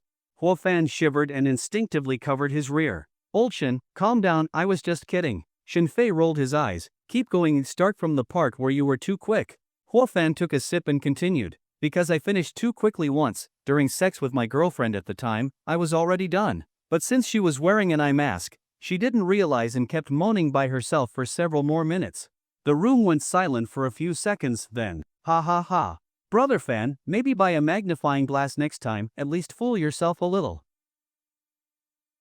Fan shivered and instinctively covered his rear. Old Shin, calm down, I was just kidding. Shinfei rolled his eyes. Keep going, start from the part where you were too quick. Fan took a sip and continued. Because I finished too quickly once, during sex with my girlfriend at the time, I was already done. But since she was wearing an eye mask, she didn't realize and kept moaning by herself for several more minutes. The room went silent for a few seconds, then, ha ha ha. Brother fan, maybe buy a magnifying glass next time, at least fool yourself a little.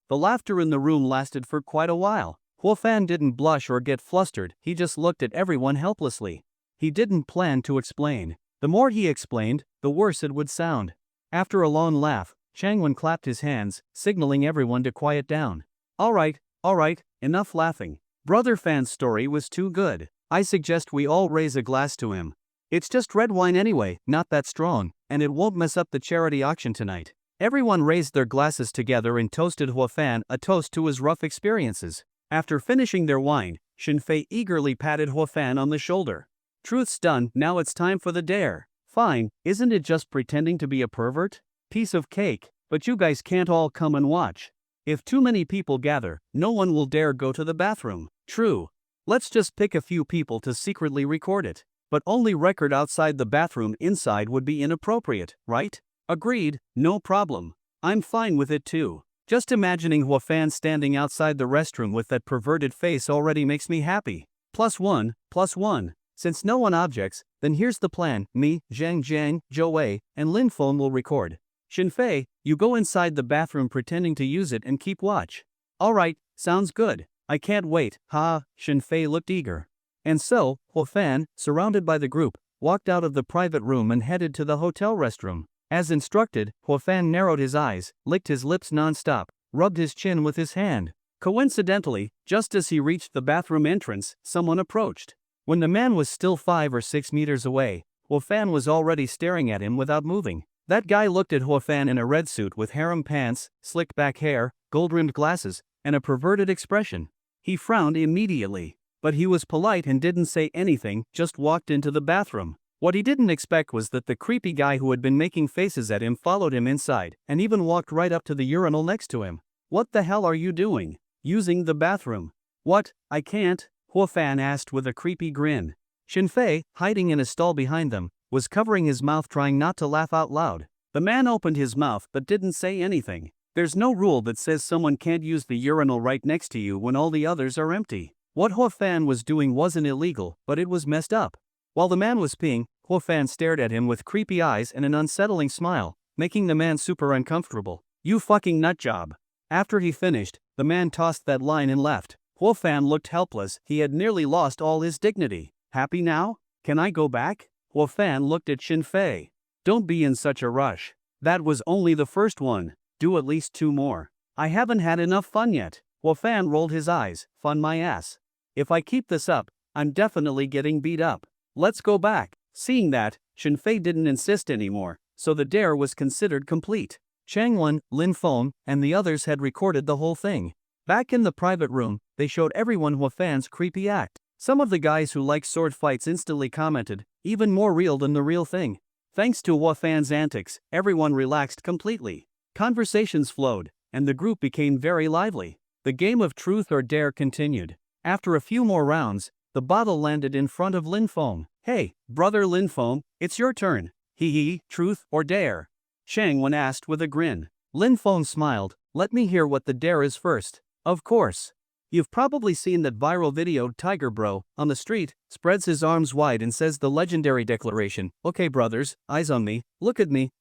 The laughter in the room lasted for quite a while. Fan didn't blush or get flustered, he just looked at everyone helplessly. He didn't plan to explain. The more he explained, the worse it would sound. After a long laugh, Changwon clapped his hands, signaling everyone to quiet down. Alright, enough laughing. Brother fan's story was too good. I suggest we all raise a glass to him. It's just red wine anyway, not that strong, and it won't mess up the charity auction tonight. Everyone raised their glasses together and toasted Fan, a toast to his rough experiences. After finishing their wine, Shinfei eagerly patted Fan on the shoulder. Truth's done, now it's time for the dare. Fine, isn't it just pretending to be a pervert? Piece of cake, but you guys can't all come and watch. If too many people gather, no one will dare go to the bathroom. True. Let's just pick a few people to secretly record it. But only record outside the bathroom, inside would be inappropriate, right? Agreed, no problem. I'm fine with it too. Just imagining Fan standing outside the restroom with that perverted face already makes me happy. +1. Since no one objects, then here's the plan. Me, Zhang, Zhou, and Lin Feng will record. Shinfei, you go inside the bathroom pretending to use it and keep watch. Alright, sounds good. I can't wait, Shinfei looked eager. And so, Fan, surrounded by the group, walked out of the private room and headed to the hotel restroom. As instructed, Fan narrowed his eyes, licked his lips non-stop, rubbed his chin with his hand. Coincidentally, just as he reached the bathroom entrance, someone approached. When the man was still 5 or 6 meters away, Fan was already staring at him without moving. That guy looked at Fan in a red suit with harem pants, slicked back hair, gold-rimmed glasses, and a perverted expression. He frowned immediately. But he was polite and didn't say anything, just walked into the bathroom. What he didn't expect was that the creepy guy who had been making faces at him followed him inside, and even walked right up to the urinal next to him. What the hell are you doing? Using the bathroom. What, I can't? Fan asked with a creepy grin. Shinfei, hiding in a stall behind them, was covering his mouth trying not to laugh out loud. The man opened his mouth but didn't say anything. There's no rule that says someone can't use the urinal right next to you when all the others are empty. What Fan was doing wasn't illegal, but it was messed up. While the man was peeing, Fan stared at him with creepy eyes and an unsettling smile, making the man super uncomfortable. You fucking nutjob. After he finished, the man tossed that line and left. Fan looked helpless, he had nearly lost all his dignity. Happy now? Can I go back? Fan looked at Shinfei. Don't be in such a rush. That was only the first one. Do at least 2 more. I haven't had enough fun yet. Fan rolled his eyes. Fun my ass. If I keep this up, I'm definitely getting beat up. Let's go back. Seeing that, Shinfei didn't insist anymore, so the dare was considered complete. Changwon, Lin Feng, and the others had recorded the whole thing. Back in the private room, they showed everyone Fan's creepy act. Some of the guys who like sword fights instantly commented, even more real than the real thing. Thanks to Fan's antics, everyone relaxed completely. Conversations flowed, and the group became very lively. The game of truth or dare continued. After a few more rounds, The bottle landed in front of Lin Feng. Hey, brother Lin Feng, it's your turn. Hee hee, truth or dare? Shangwen asked with a grin. Lin Feng smiled. Let me hear what the dare is first. Of course. You've probably seen that viral video Tiger Bro, on the street, spreads his arms wide and says the legendary declaration, okay brothers, eyes on me, look at me,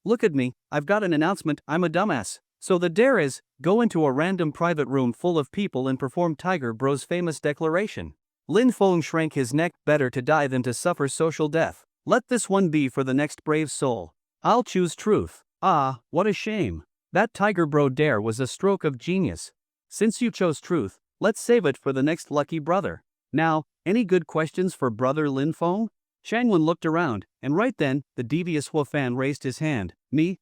I've got an announcement, I'm a dumbass. So the dare is, go into a random private room full of people and perform Tiger Bro's famous declaration. Lin Feng shrank his neck, better to die than to suffer social death. Let this one be for the next brave soul. I'll choose truth. Ah, what a shame. That Tiger Bro dare was a stroke of genius. Since you chose truth, let's save it for the next lucky brother. Now, any good questions for brother Lin Feng? Shangwen looked around, and right then, the devious Huafan raised his hand. Me.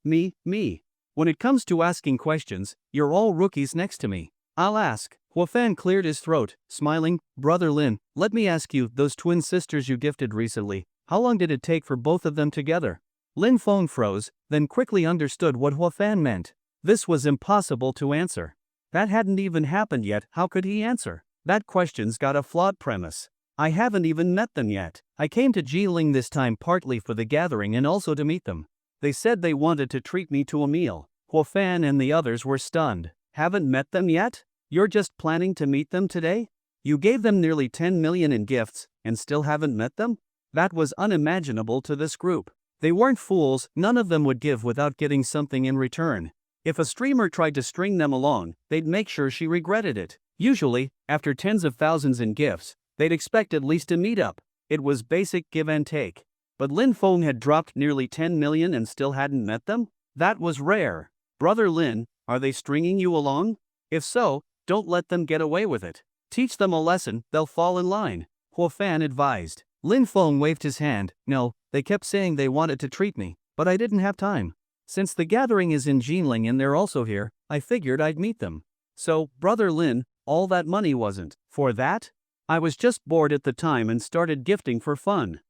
When it comes to asking questions, you're all rookies next to me. I'll ask. Huafan cleared his throat, smiling. Brother Lin, let me ask you, those twin sisters you gifted recently, how long did it take for both of them together? Lin Feng froze, then quickly understood what Huafan meant. This was impossible to answer. That hadn't even happened yet, how could he answer? That question's got a flawed premise. I haven't even met them yet. I came to Jiling this time partly for the gathering and also to meet them. They said they wanted to treat me to a meal. Huafan and the others were stunned. Haven't met them yet? You're just planning to meet them today? You gave them nearly 10 million in gifts, and still haven't met them? That was unimaginable to this group. They weren't fools, none of them would give without getting something in return. If a streamer tried to string them along, they'd make sure she regretted it. Usually, after tens of thousands in gifts, they'd expect at least a meetup. It was basic give and take. But Lin Feng had dropped nearly 10 million and still hadn't met them? That was rare. Brother Lin, are they stringing you along? If so, don't let them get away with it. Teach them a lesson, they'll fall in line. Huafan advised. Lin Feng waved his hand. No, they kept saying they wanted to treat me, but I didn't have time. Since the gathering is in Jinling and they're also here, I figured I'd meet them. So, Brother Lin, all that money wasn't for that? I was just bored at the time and started gifting for fun.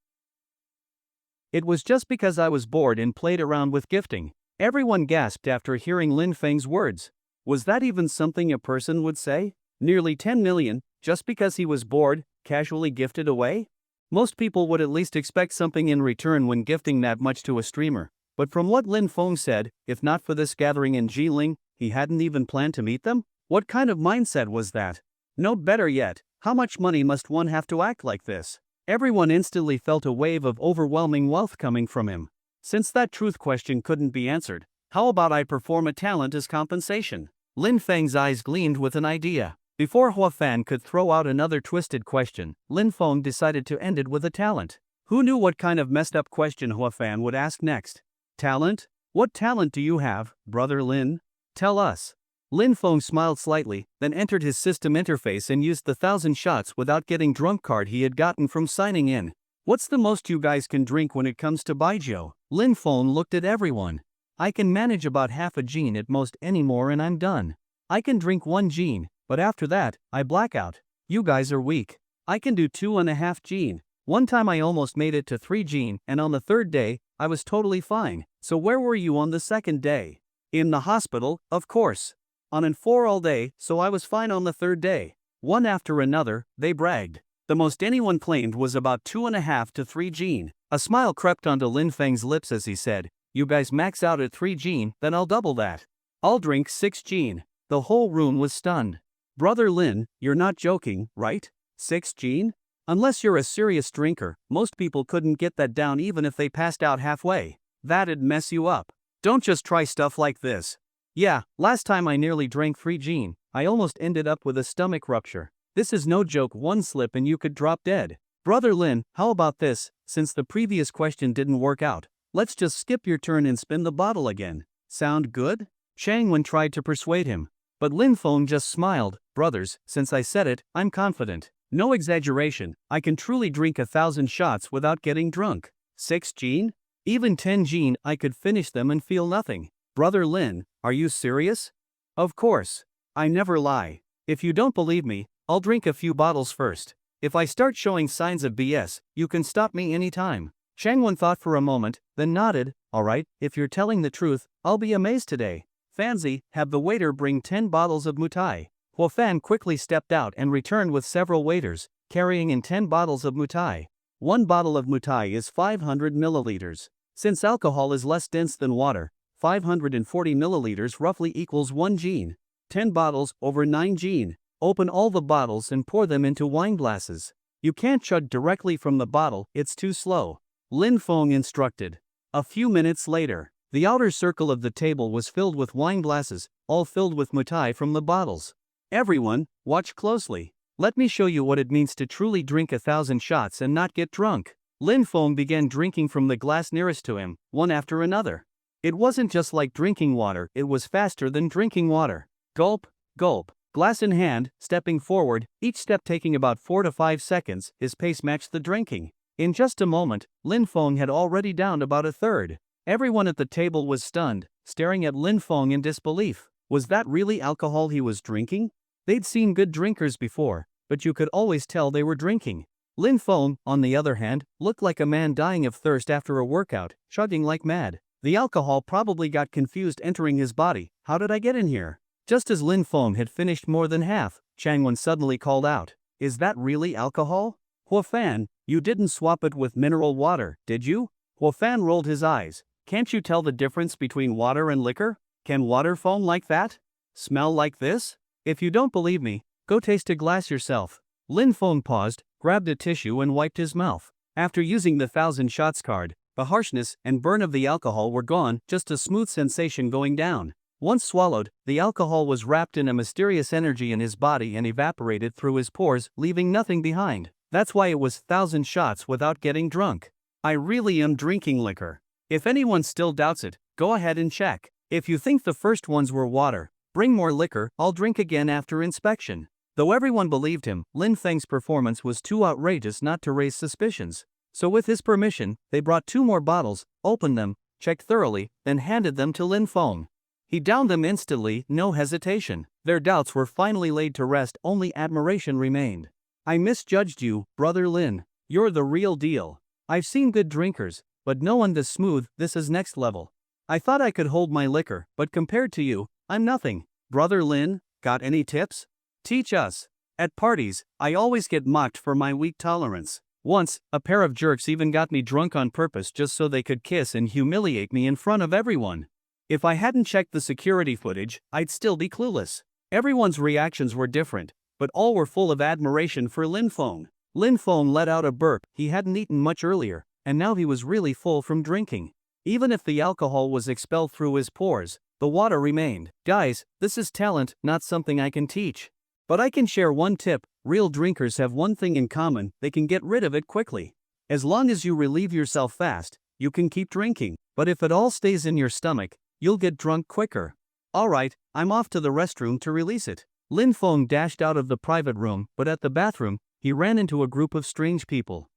It was just because I was bored and played around with gifting. Everyone gasped after hearing Lin Feng's words. Was that even something a person would say? Nearly 10 million, just because he was bored, casually gifted away? Most people would at least expect something in return when gifting that much to a streamer. But from what Lin Feng said, if not for this gathering in Jiling, he hadn't even planned to meet them? What kind of mindset was that? No, better yet, how much money must one have to act like this? Everyone instantly felt a wave of overwhelming wealth coming from him. Since that truth question couldn't be answered, how about I perform a talent as compensation? Lin Feng's eyes gleamed with an idea. Before Huafan could throw out another twisted question, Lin Feng decided to end it with a talent. Who knew what kind of messed up question Huafan would ask next? Talent? What talent do you have, Brother Lin? Tell us. Lin Feng smiled slightly, then entered his system interface and used the 1,000 shots without getting drunk card he had gotten from signing in. What's the most you guys can drink when it comes to baijiu? Lin Feng looked at everyone. I can manage about half a gene at most anymore and I'm done. I can drink 1 gene, but after that, I black out. You guys are weak. I can do 2.5 gene. One time I almost made it to 3 gene, and on the 3rd day, I was totally fine. So where were you on the 2nd day? In the hospital, of course. On and 4 all day, so I was fine on the 3rd day. One after another, they bragged. The most anyone claimed was about 2.5 to 3 gene. A smile crept onto Lin Feng's lips as he said, you guys max out at 3 gene, then I'll double that. I'll drink 6 gene. The whole room was stunned. Brother Lin, you're not joking, right? 6 gene? Unless you're a serious drinker, most people couldn't get that down even if they passed out halfway. That'd mess you up. Don't just try stuff like this. Yeah, last time I nearly drank 3 gene, I almost ended up with a stomach rupture. This is no joke, one slip and you could drop dead. Brother Lin, how about this, since the previous question didn't work out, let's just skip your turn and spin the bottle again. Sound good? Shangwen tried to persuade him. But Lin Feng just smiled. Brothers, since I said it, I'm confident. No exaggeration, I can truly drink 1,000 shots without getting drunk. 6 gene? Even 10 gene, I could finish them and feel nothing. Brother Lin, are you serious? Of course. I never lie. If you don't believe me, I'll drink a few bottles first. If I start showing signs of BS, you can stop me anytime. Shangwen thought for a moment, then nodded. Alright, if you're telling the truth, I'll be amazed today. Fanzi, have the waiter bring 10 bottles of mutai. Huafan quickly stepped out and returned with several waiters. carrying in 10 bottles of mutai. One bottle of mutai is 500 milliliters. Since alcohol is less dense than water, 540 milliliters roughly equals 1 gene. 10 bottles over 9 gene. Open all the bottles and pour them into wine glasses. You can't chug directly from the bottle, it's too slow. Lin Feng instructed. A few minutes later, the outer circle of the table was filled with wine glasses, all filled with mutai from the bottles. Everyone, watch closely. Let me show you what it means to truly drink 1,000 shots and not get drunk. Lin Feng began drinking from the glass nearest to him, one after another. It wasn't just like drinking water, it was faster than drinking water. Gulp, gulp, glass in hand, stepping forward, each step taking about 4 to 5 seconds, his pace matched the drinking. In just a moment, Lin Feng had already downed about a third. Everyone at the table was stunned, staring at Lin Feng in disbelief. Was that really alcohol he was drinking? They'd seen good drinkers before, but you could always tell they were drinking. Lin Feng, on the other hand, looked like a man dying of thirst after a workout, chugging like mad. The alcohol probably got confused entering his body. How did I get in here? Just as Lin Feng had finished more than half, Changwen suddenly called out, "Is that really alcohol? Huafan, you didn't swap it with mineral water, did you?" Huafan rolled his eyes. "Can't you tell the difference between water and liquor? Can water foam like that? Smell like this? If you don't believe me, go taste a glass yourself." Lin Feng paused, grabbed a tissue and wiped his mouth. After using the 1,000 shots card, the harshness and burn of the alcohol were gone, just a smooth sensation going down. Once swallowed, the alcohol was wrapped in a mysterious energy in his body and evaporated through his pores, leaving nothing behind. That's why it was 1,000 shots without getting drunk. I really am drinking liquor. If anyone still doubts it, go ahead and check. If you think the first ones were water, bring more liquor, I'll drink again after inspection. Though everyone believed him, Lin Feng's performance was too outrageous not to raise suspicions. So with his permission, they brought 2 more bottles, opened them, checked thoroughly, then handed them to Lin Feng. He downed them instantly, no hesitation. Their doubts were finally laid to rest, only admiration remained. I misjudged you, brother Lin. You're the real deal. I've seen good drinkers, but no one this smooth. This is next level. I thought I could hold my liquor, but compared to you, I'm nothing. Brother Lin, got any tips? Teach us. At parties, I always get mocked for my weak tolerance. Once, a pair of jerks even got me drunk on purpose just so they could kiss and humiliate me in front of everyone. If I hadn't checked the security footage, I'd still be clueless. Everyone's reactions were different, but all were full of admiration for Lin Feng. Lin Feng let out a burp. He hadn't eaten much earlier, and now he was really full from drinking. Even if the alcohol was expelled through his pores, the water remained. Guys, this is talent, not something I can teach. But I can share one tip. Real drinkers have one thing in common: they can get rid of it quickly. As long as you relieve yourself fast, you can keep drinking. But if it all stays in your stomach, you'll get drunk quicker. Alright, I'm off to the restroom to release it. Lin Feng dashed out of the private room, but at the bathroom, he ran into a group of strange people.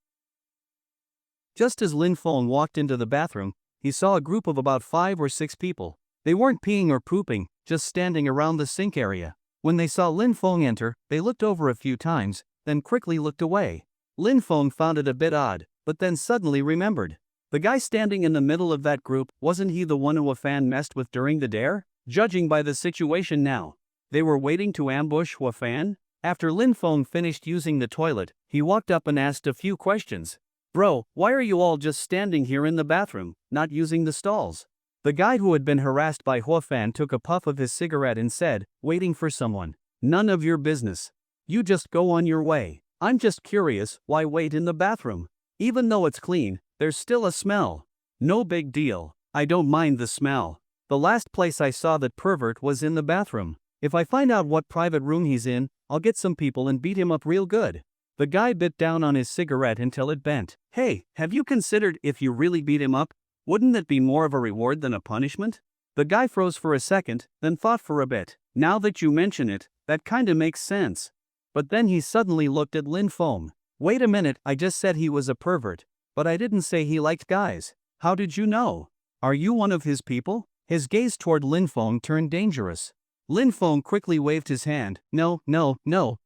Just as Lin Feng walked into the bathroom, he saw a group of about 5 or 6 people. They weren't peeing or pooping, just standing around the sink area. When they saw Lin Feng enter, they looked over a few times, then quickly looked away. Lin Feng found it a bit odd, but then suddenly remembered. The guy standing in the middle of that group, wasn't he the one who a fan messed with during the dare? Judging by the situation now, they were waiting to ambush Huafan? After Lin Feng finished using the toilet, he walked up and asked a few questions. Bro, why are you all just standing here in the bathroom, not using the stalls? The guy who had been harassed by Huafan took a puff of his cigarette and said, waiting for someone. None of your business. You just go on your way. I'm just curious, why wait in the bathroom? Even though it's clean, there's still a smell. No big deal. I don't mind the smell. The last place I saw that pervert was in the bathroom. If I find out what private room he's in, I'll get some people and beat him up real good. The guy bit down on his cigarette until it bent. Hey, have you considered if you really beat him up? Wouldn't that be more of a reward than a punishment? The guy froze for a second, then thought for a bit. Now that you mention it, that kinda makes sense. But then he suddenly looked at Lin Feng. Wait a minute, I just said he was a pervert. But I didn't say he liked guys. How did you know? Are you one of his people? His gaze toward Lin Feng turned dangerous. Lin Feng quickly waved his hand. No,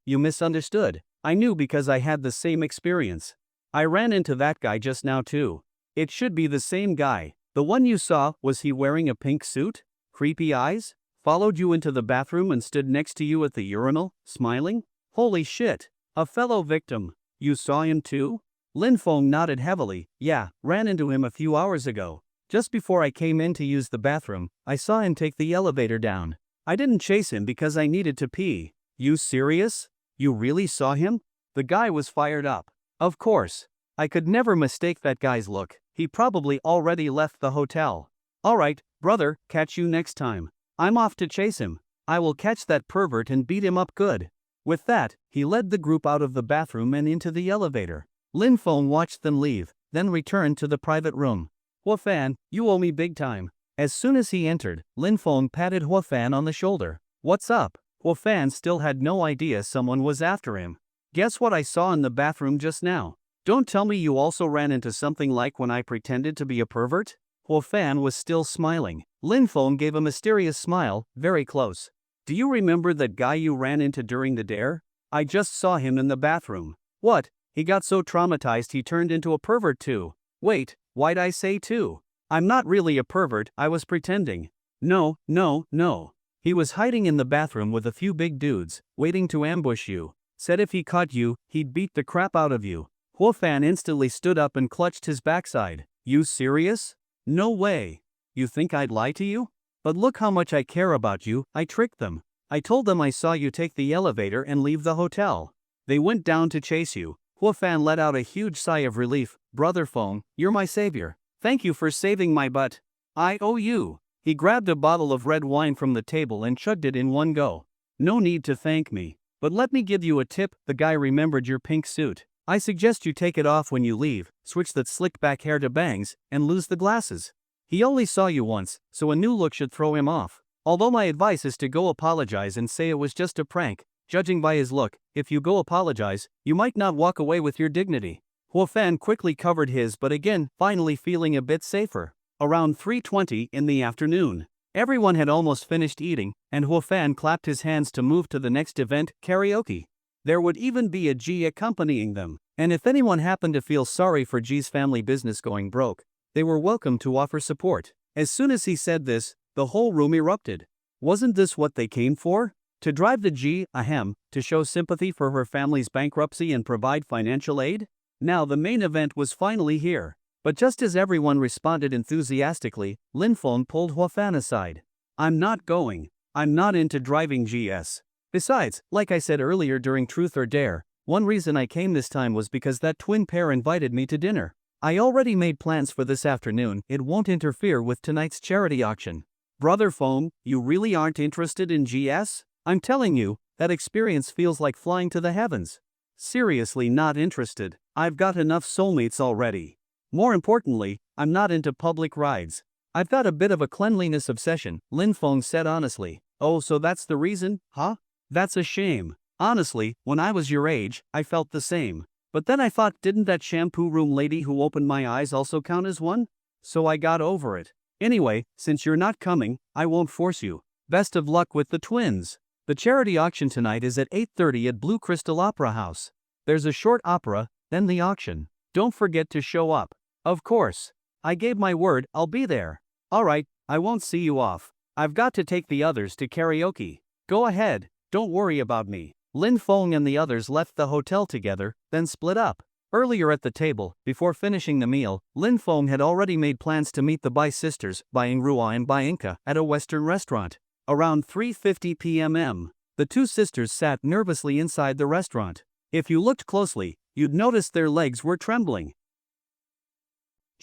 you misunderstood. I knew because I had the same experience. I ran into that guy just now too. It should be the same guy. The one you saw, was he wearing a pink suit? Creepy eyes? Followed you into the bathroom and stood next to you at the urinal, smiling? Holy shit. A fellow victim. You saw him too? Lin Feng nodded heavily. Yeah, ran into him a few hours ago. Just before I came in to use the bathroom, I saw him take the elevator down. I didn't chase him because I needed to pee. You serious? You really saw him? The guy was fired up. Of course. I could never mistake that guy's look. He probably already left the hotel. Alright, brother, catch you next time. I'm off to chase him. I will catch that pervert and beat him up good. With that, he led the group out of the bathroom and into the elevator. Lin Feng watched them leave, then returned to the private room. Huafan, you owe me big time. As soon as he entered, Lin Feng patted Huafan on the shoulder. What's up? Huafan still had no idea someone was after him. Guess what I saw in the bathroom just now? Don't tell me you also ran into something like when I pretended to be a pervert? Huafan was still smiling. Lin Feng gave a mysterious smile, very close. Do you remember that guy you ran into during the dare? I just saw him in the bathroom. What? He got so traumatized he turned into a pervert too. Wait, why'd I say too? I'm not really a pervert, I was pretending. No. He was hiding in the bathroom with a few big dudes, waiting to ambush you. Said if he caught you, he'd beat the crap out of you. Huafan instantly stood up and clutched his backside. You serious? No way. You think I'd lie to you? But look how much I care about you. I tricked them. I told them I saw you take the elevator and leave the hotel. They went down to chase you. Huafan let out a huge sigh of relief. Brother Feng, you're my savior. Thank you for saving my butt. I owe you. He grabbed a bottle of red wine from the table and chugged it in one go. No need to thank me. But let me give you a tip. The guy remembered your pink suit. I suggest you take it off when you leave, switch that slick back hair to bangs, and lose the glasses. He only saw you once, so a new look should throw him off. Although my advice is to go apologize and say it was just a prank. Judging by his look, if you go apologize, you might not walk away with your dignity. Huafan quickly covered his but again, finally feeling a bit safer. Around 3:20 in the afternoon. Everyone had almost finished eating, and Huafan clapped his hands to move to the next event, karaoke. There would even be a G accompanying them, and if anyone happened to feel sorry for G's family business going broke, they were welcome to offer support. As soon as he said this, the whole room erupted. Wasn't this what they came for? To drive the G, to show sympathy for her family's bankruptcy and provide financial aid? Now the main event was finally here. But just as everyone responded enthusiastically, Lin Feng pulled Huafan aside. I'm not going. I'm not into driving GS. Besides, like I said earlier during Truth or Dare, one reason I came this time was because that twin pair invited me to dinner. I already made plans for this afternoon. It won't interfere with tonight's charity auction. Brother Feng, you really aren't interested in GS? I'm telling you, that experience feels like flying to the heavens. Seriously not interested. I've got enough soulmates already. More importantly, I'm not into public rides. I've got a bit of a cleanliness obsession, Lin Feng said honestly. Oh, so that's the reason, huh? That's a shame. Honestly, when I was your age, I felt the same. But then I thought, didn't that shampoo room lady who opened my eyes also count as one? So I got over it. Anyway, since you're not coming, I won't force you. Best of luck with the twins. The charity auction tonight is at 8:30 at Blue Crystal Opera House. There's a short opera, then the auction. Don't forget to show up. Of course. I gave my word, I'll be there. Alright, I won't see you off. I've got to take the others to karaoke. Go ahead, don't worry about me. Lin Feng and the others left the hotel together, then split up. Earlier at the table, before finishing the meal, Lin Feng had already made plans to meet the Bai sisters, Rua and Inka, at a Western restaurant. Around 3:50 p.m. The two sisters sat nervously inside the restaurant. If you looked closely, you'd notice their legs were trembling.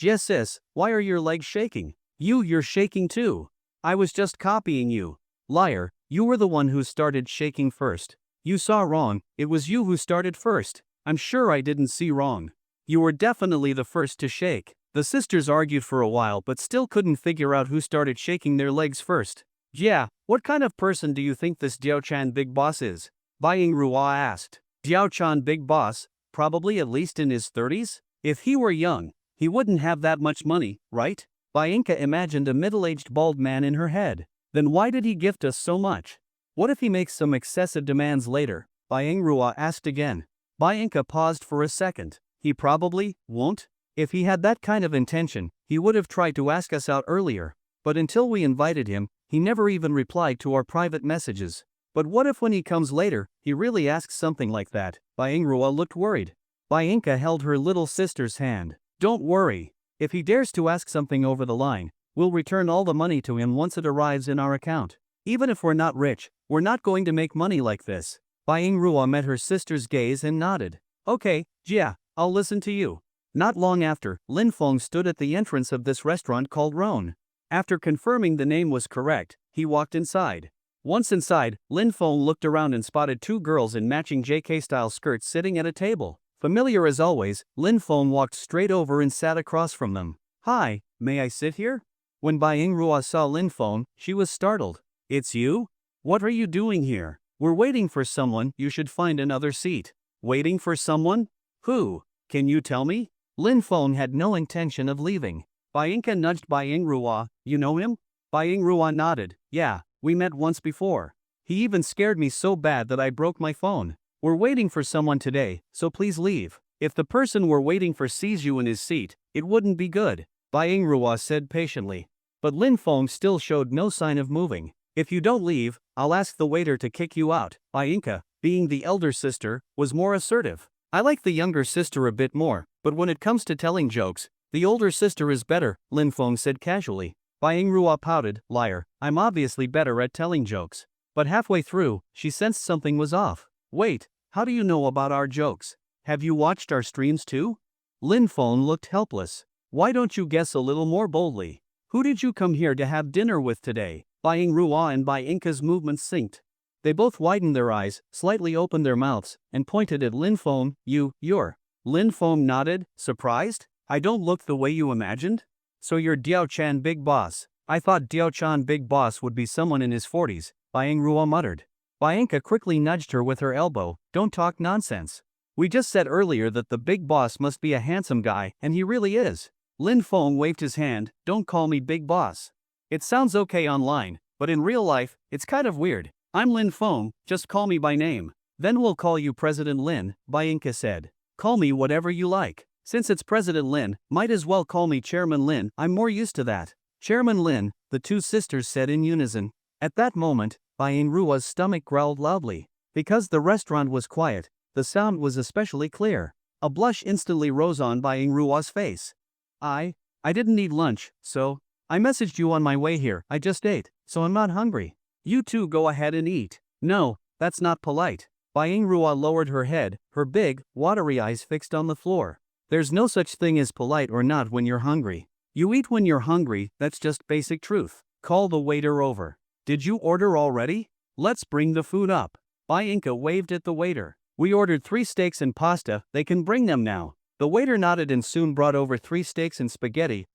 Yes sis, why are your legs shaking? You're shaking too. I was just copying you. Liar, you were the one who started shaking first. You saw wrong, it was you who started first. I'm sure I didn't see wrong. You were definitely the first to shake. The sisters argued for a while but still couldn't figure out who started shaking their legs first. Yeah, what kind of person do you think this Diao-chan big boss is? Rua asked. Diao-chan big boss, probably at least in his 30s? If he were young, he wouldn't have that much money, right? Inka imagined a middle-aged bald man in her head. Then why did he gift us so much? What if he makes some excessive demands later? Rua asked again. Inka paused for a second. He probably won't. If he had that kind of intention, he would have tried to ask us out earlier. But until we invited him, he never even replied to our private messages. But what if when he comes later, he really asks something like that? Rua looked worried. Bianca held her little sister's hand. Don't worry. If he dares to ask something over the line, we'll return all the money to him once it arrives in our account. Even if we're not rich, we're not going to make money like this. Rua met her sister's gaze and nodded. Okay, Jia, I'll listen to you. Not long after, Lin Feng stood at the entrance of this restaurant called Roan. After confirming the name was correct, he walked inside. Once inside, Lin Feng looked around and spotted two girls in matching JK-style skirts sitting at a table. Familiar as always, Lin Feng walked straight over and sat across from them. Hi, may I sit here? When Rua saw Lin Feng, she was startled. It's you? What are you doing here? We're waiting for someone, you should find another seat. Waiting for someone? Who? Can you tell me? Lin Feng had no intention of leaving. Bianca nudged Rua. You know him? Rua nodded. Yeah, we met once before. He even scared me so bad that I broke my phone. We're waiting for someone today, so please leave. If the person we're waiting for sees you in his seat, it wouldn't be good, Rua said patiently. But Lin Feng still showed no sign of moving. If you don't leave, I'll ask the waiter to kick you out. Bianca, being the elder sister, was more assertive. I like the younger sister a bit more, but when it comes to telling jokes, the older sister is better, Lin Feng said casually. Rua pouted. Liar, I'm obviously better at telling jokes. But halfway through, she sensed something was off. Wait, how do you know about our jokes? Have you watched our streams too? Lin Feng looked helpless. Why don't you guess a little more boldly? Who did you come here to have dinner with today? Rua and Bianca's movements synced. They both widened their eyes, slightly opened their mouths, and pointed at Lin Feng. You're. Lin Feng nodded, surprised. I don't look the way you imagined? So you're Diao Chan Big Boss. I thought Diao Chan Big Boss would be someone in his 40s, Rua muttered. Bianca quickly nudged her with her elbow. Don't talk nonsense. We just said earlier that the big boss must be a handsome guy, and he really is. Lin Feng waved his hand. Don't call me Big Boss. It sounds okay online, but in real life, it's kind of weird. I'm Lin Feng, just call me by name. Then we'll call you President Lin, Bianca said. Call me whatever you like. Since it's President Lin, might as well call me Chairman Lin, I'm more used to that. Chairman Lin, the two sisters said in unison. At that moment, Rua's stomach growled loudly. Because the restaurant was quiet, the sound was especially clear. A blush instantly rose on Rua's face. I didn't eat lunch, so I messaged you on my way here. I just ate, so I'm not hungry. You two go ahead and eat. No, that's not polite. Rua lowered her head, her big, watery eyes fixed on the floor. There's no such thing as polite or not when you're hungry. You eat when you're hungry, that's just basic truth. Call the waiter over. Did you order already? Let's bring the food up. Bianca waved at the waiter. We ordered 3 steaks and pasta, they can bring them now. The waiter nodded and soon brought over 3 steaks and spaghetti,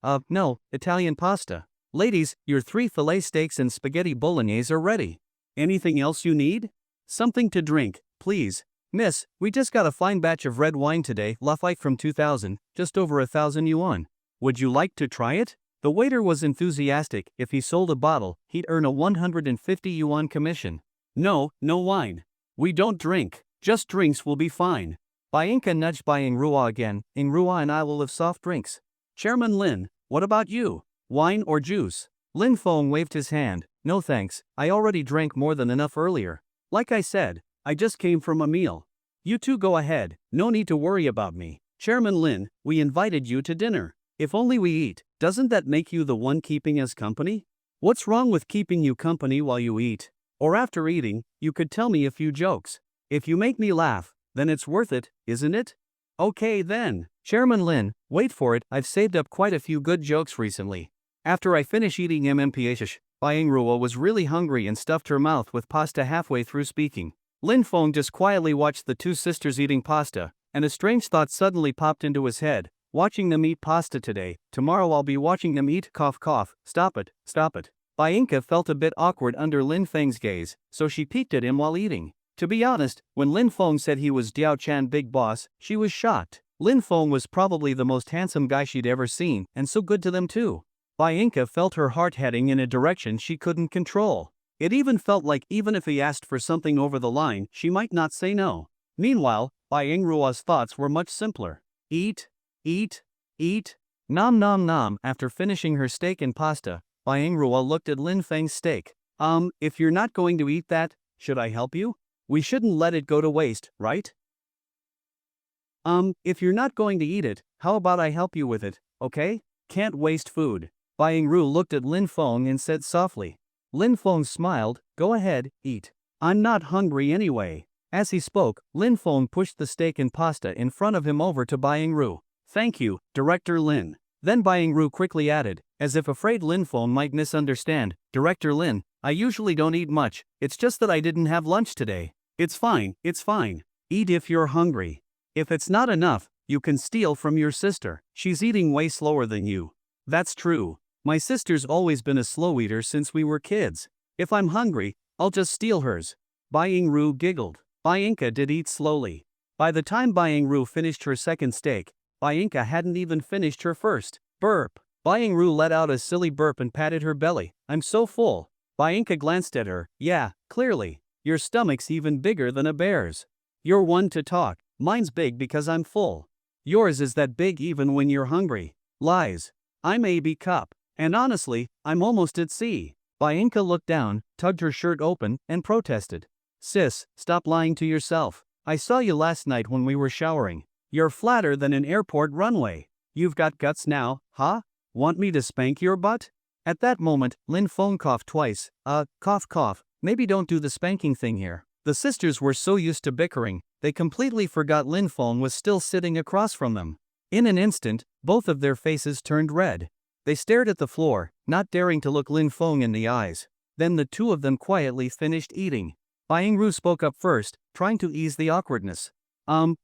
Italian pasta. Ladies, your 3 filet steaks and spaghetti bolognese are ready. Anything else you need? Something to drink, please. Miss, we just got a fine batch of red wine today, Lafite from 2000, just over 1,000 yuan. Would you like to try it? The waiter was enthusiastic. If he sold a bottle, he'd earn a 150 yuan commission. No wine. We don't drink. Just drinks will be fine. Bianca nudged Rua again. Rua and I will have soft drinks. Chairman Lin, what about you? Wine or juice? Lin Feng waved his hand. No thanks, I already drank more than enough earlier. Like I said, I just came from a meal. You two go ahead, no need to worry about me. Chairman Lin, we invited you to dinner. If only we eat, doesn't that make you the one keeping us company? What's wrong with keeping you company while you eat? Or after eating, you could tell me a few jokes. If you make me laugh, then it's worth it, isn't it? Okay then. Chairman Lin, wait for it, I've saved up quite a few good jokes recently. After I finish eating MMPH, Rua was really hungry and stuffed her mouth with pasta halfway through speaking. Lin Feng just quietly watched the two sisters eating pasta, and a strange thought suddenly popped into his head. Watching them eat pasta today, tomorrow I'll be watching them eat cough. Stop it. Bianca felt a bit awkward under Lin Feng's gaze, so she peeked at him while eating. To be honest, when Lin Feng said he was Diao Chan Big Boss, she was shocked. Lin Feng was probably the most handsome guy she'd ever seen, and so good to them too. Bianca felt her heart heading in a direction she couldn't control. It even felt like even if he asked for something over the line, she might not say no. Meanwhile, Rua's thoughts were much simpler. Eat. Nom. After finishing her steak and pasta, Rua looked at Lin Feng's steak. If you're not going to eat that, should I help you? We shouldn't let it go to waste, right? If you're not going to eat it, how about I help you with it, okay? Can't waste food. Baying Ru looked at Lin Feng and said softly. Lin Feng smiled, go ahead, eat. I'm not hungry anyway. As he spoke, Lin Feng pushed the steak and pasta in front of him over to Baying Ru. Thank you, Director Lin. Then Baying Ru quickly added, as if afraid Lin Feng might misunderstand, Director Lin, I usually don't eat much, it's just that I didn't have lunch today. It's fine. Eat if you're hungry. If it's not enough, you can steal from your sister. She's eating way slower than you. That's true. My sister's always been a slow eater since we were kids. If I'm hungry, I'll just steal hers. Baying Ru giggled. Bayinka did eat slowly. By the time Baying Ru finished her second steak, Bayinka hadn't even finished her first. Burp. Baying Ru let out a silly burp and patted her belly. I'm so full. Bayinka glanced at her. Yeah, clearly. Your stomach's even bigger than a bear's. You're one to talk. Mine's big because I'm full. Yours is that big even when you're hungry. Lies. I'm AB cup. And honestly, I'm almost at C. Bayinka looked down, tugged her shirt open, and protested. Sis, stop lying to yourself. I saw you last night when we were showering. You're flatter than an airport runway. You've got guts now, huh? Want me to spank your butt? At that moment, Lin Feng coughed twice. Cough. Maybe don't do the spanking thing here. The sisters were so used to bickering, they completely forgot Lin Feng was still sitting across from them. In an instant, both of their faces turned red. They stared at the floor, not daring to look Lin Feng in the eyes. Then the two of them quietly finished eating. Baying Ru spoke up first, trying to ease the awkwardness.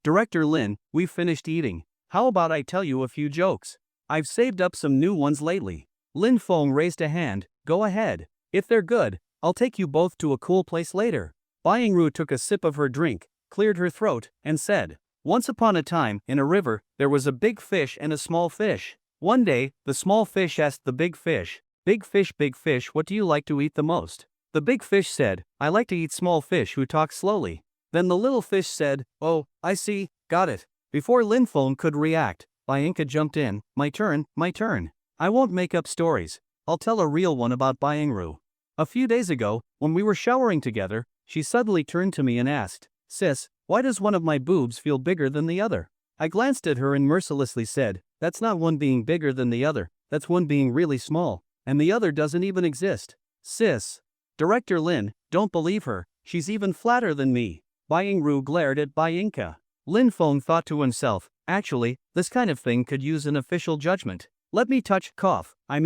Director Lin, we've finished eating. How about I tell you a few jokes? I've saved up some new ones lately. Lin Feng raised a hand. Go ahead. If they're good, I'll take you both to a cool place later. Baying Ru took a sip of her drink, cleared her throat, and said, once upon a time, in a river, there was a big fish and a small fish. One day, the small fish asked the big fish, big fish, what do you like to eat the most? The big fish said, I like to eat small fish who talk slowly. Then the little fish said, oh, I see, got it. Before Lin Feng could react, Bayinka jumped in, my turn. I won't make up stories. I'll tell a real one about Baying Ru. A few days ago, when we were showering together, she suddenly turned to me and asked, sis, why does one of my boobs feel bigger than the other? I glanced at her and mercilessly said, that's not one being bigger than the other, that's one being really small, and the other doesn't even exist. Sis. Director Lin, don't believe her, she's even flatter than me. Baying Ru glared at Bayinka. Lin Feng thought to himself, actually, this kind of thing could use an official judgment. Let me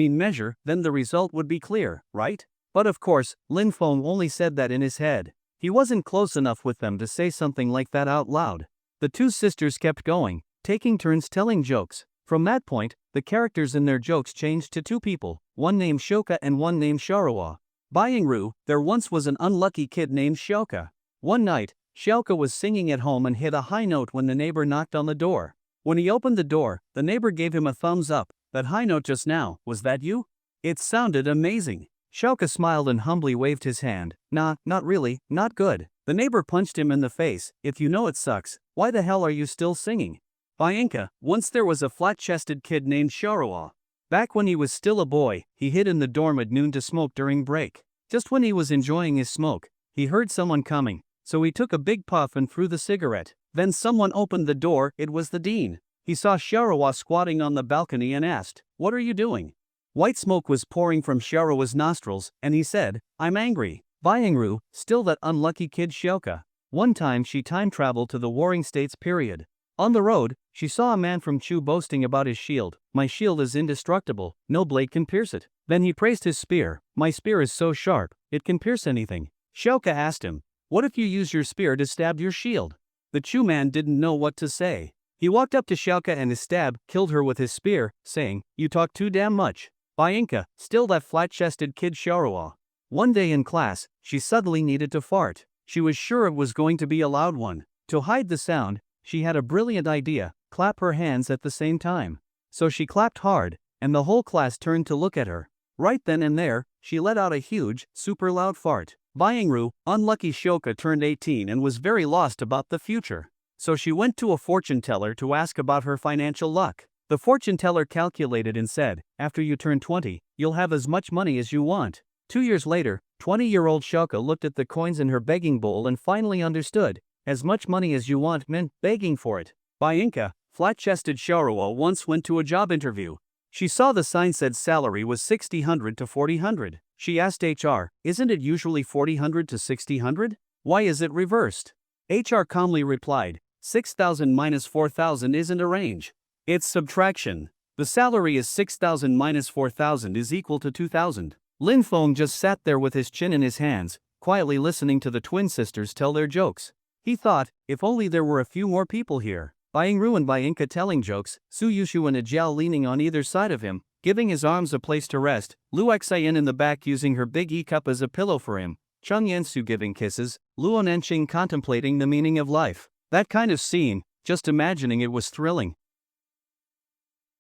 measure, then the result would be clear, right? But of course, Lin Feng only said that in his head. He wasn't close enough with them to say something like that out loud. The two sisters kept going, taking turns telling jokes. From that point, the characters in their jokes changed to two people, one named Shoka and one named Sharawa. Baying Ru, there once was an unlucky kid named Shoka. One night, Shoka was singing at home and hit a high note when the neighbor knocked on the door. When he opened the door, the neighbor gave him a thumbs up. That high note just now, was that you? It sounded amazing. Shoka smiled and humbly waved his hand. Nah, not really, not good. The neighbor punched him in the face. If you know it sucks, why the hell are you still singing? Bayinka, once there was a flat-chested kid named Sharawa. Back when he was still a boy, he hid in the dorm at noon to smoke during break. Just when he was enjoying his smoke, he heard someone coming, so he took a big puff and threw the cigarette. Then someone opened the door, it was the dean. He saw Sharawa squatting on the balcony and asked, what are you doing? White smoke was pouring from Sharawa's nostrils, and he said, I'm angry. Baying Ru, still that unlucky kid Shoka. One time she time-traveled to the Warring States period. On the road, she saw a man from Chu boasting about his shield. My shield is indestructible, no blade can pierce it. Then he praised his spear. My spear is so sharp, it can pierce anything. Shoka asked him, what if you use your spear to stab your shield? The Chu man didn't know what to say. He walked up to Shoka and his stab killed her with his spear, saying, you talk too damn much. Bayinka, still that flat-chested kid Sharawa. One day in class, she suddenly needed to fart. She was sure it was going to be a loud one. To hide the sound, she had a brilliant idea, clap her hands at the same time. So she clapped hard, and the whole class turned to look at her. Right then and there, she let out a huge, super loud fart. Baying Ru, unlucky Shoka turned 18 and was very lost about the future. So she went to a fortune teller to ask about her financial luck. The fortune teller calculated and said, after you turn 20, you'll have as much money as you want. 2 years later, 20-year-old Shoka looked at the coins in her begging bowl and finally understood, as much money as you want meant begging for it. Bainka, flat-chested Sharuo once went to a job interview. She saw the sign said salary was 6000 to 4000. She asked HR, isn't it usually 4000 to 6000? Why is it reversed? HR calmly replied, 6000 minus 4000 isn't a range. It's subtraction. The salary is 6000 minus 4000 is equal to 2000. Lin Feng just sat there with his chin in his hands, quietly listening to the twin sisters tell their jokes. He thought, if only there were a few more people here. Baingru and Bainka telling jokes, Suyushu and Ajiao leaning on either side of him, giving his arms a place to rest, Lu Xian in the back using her big E-cup as a pillow for him, Chung Yansu giving kisses, Luo Nanqing contemplating the meaning of life. That kind of scene, just imagining it was thrilling.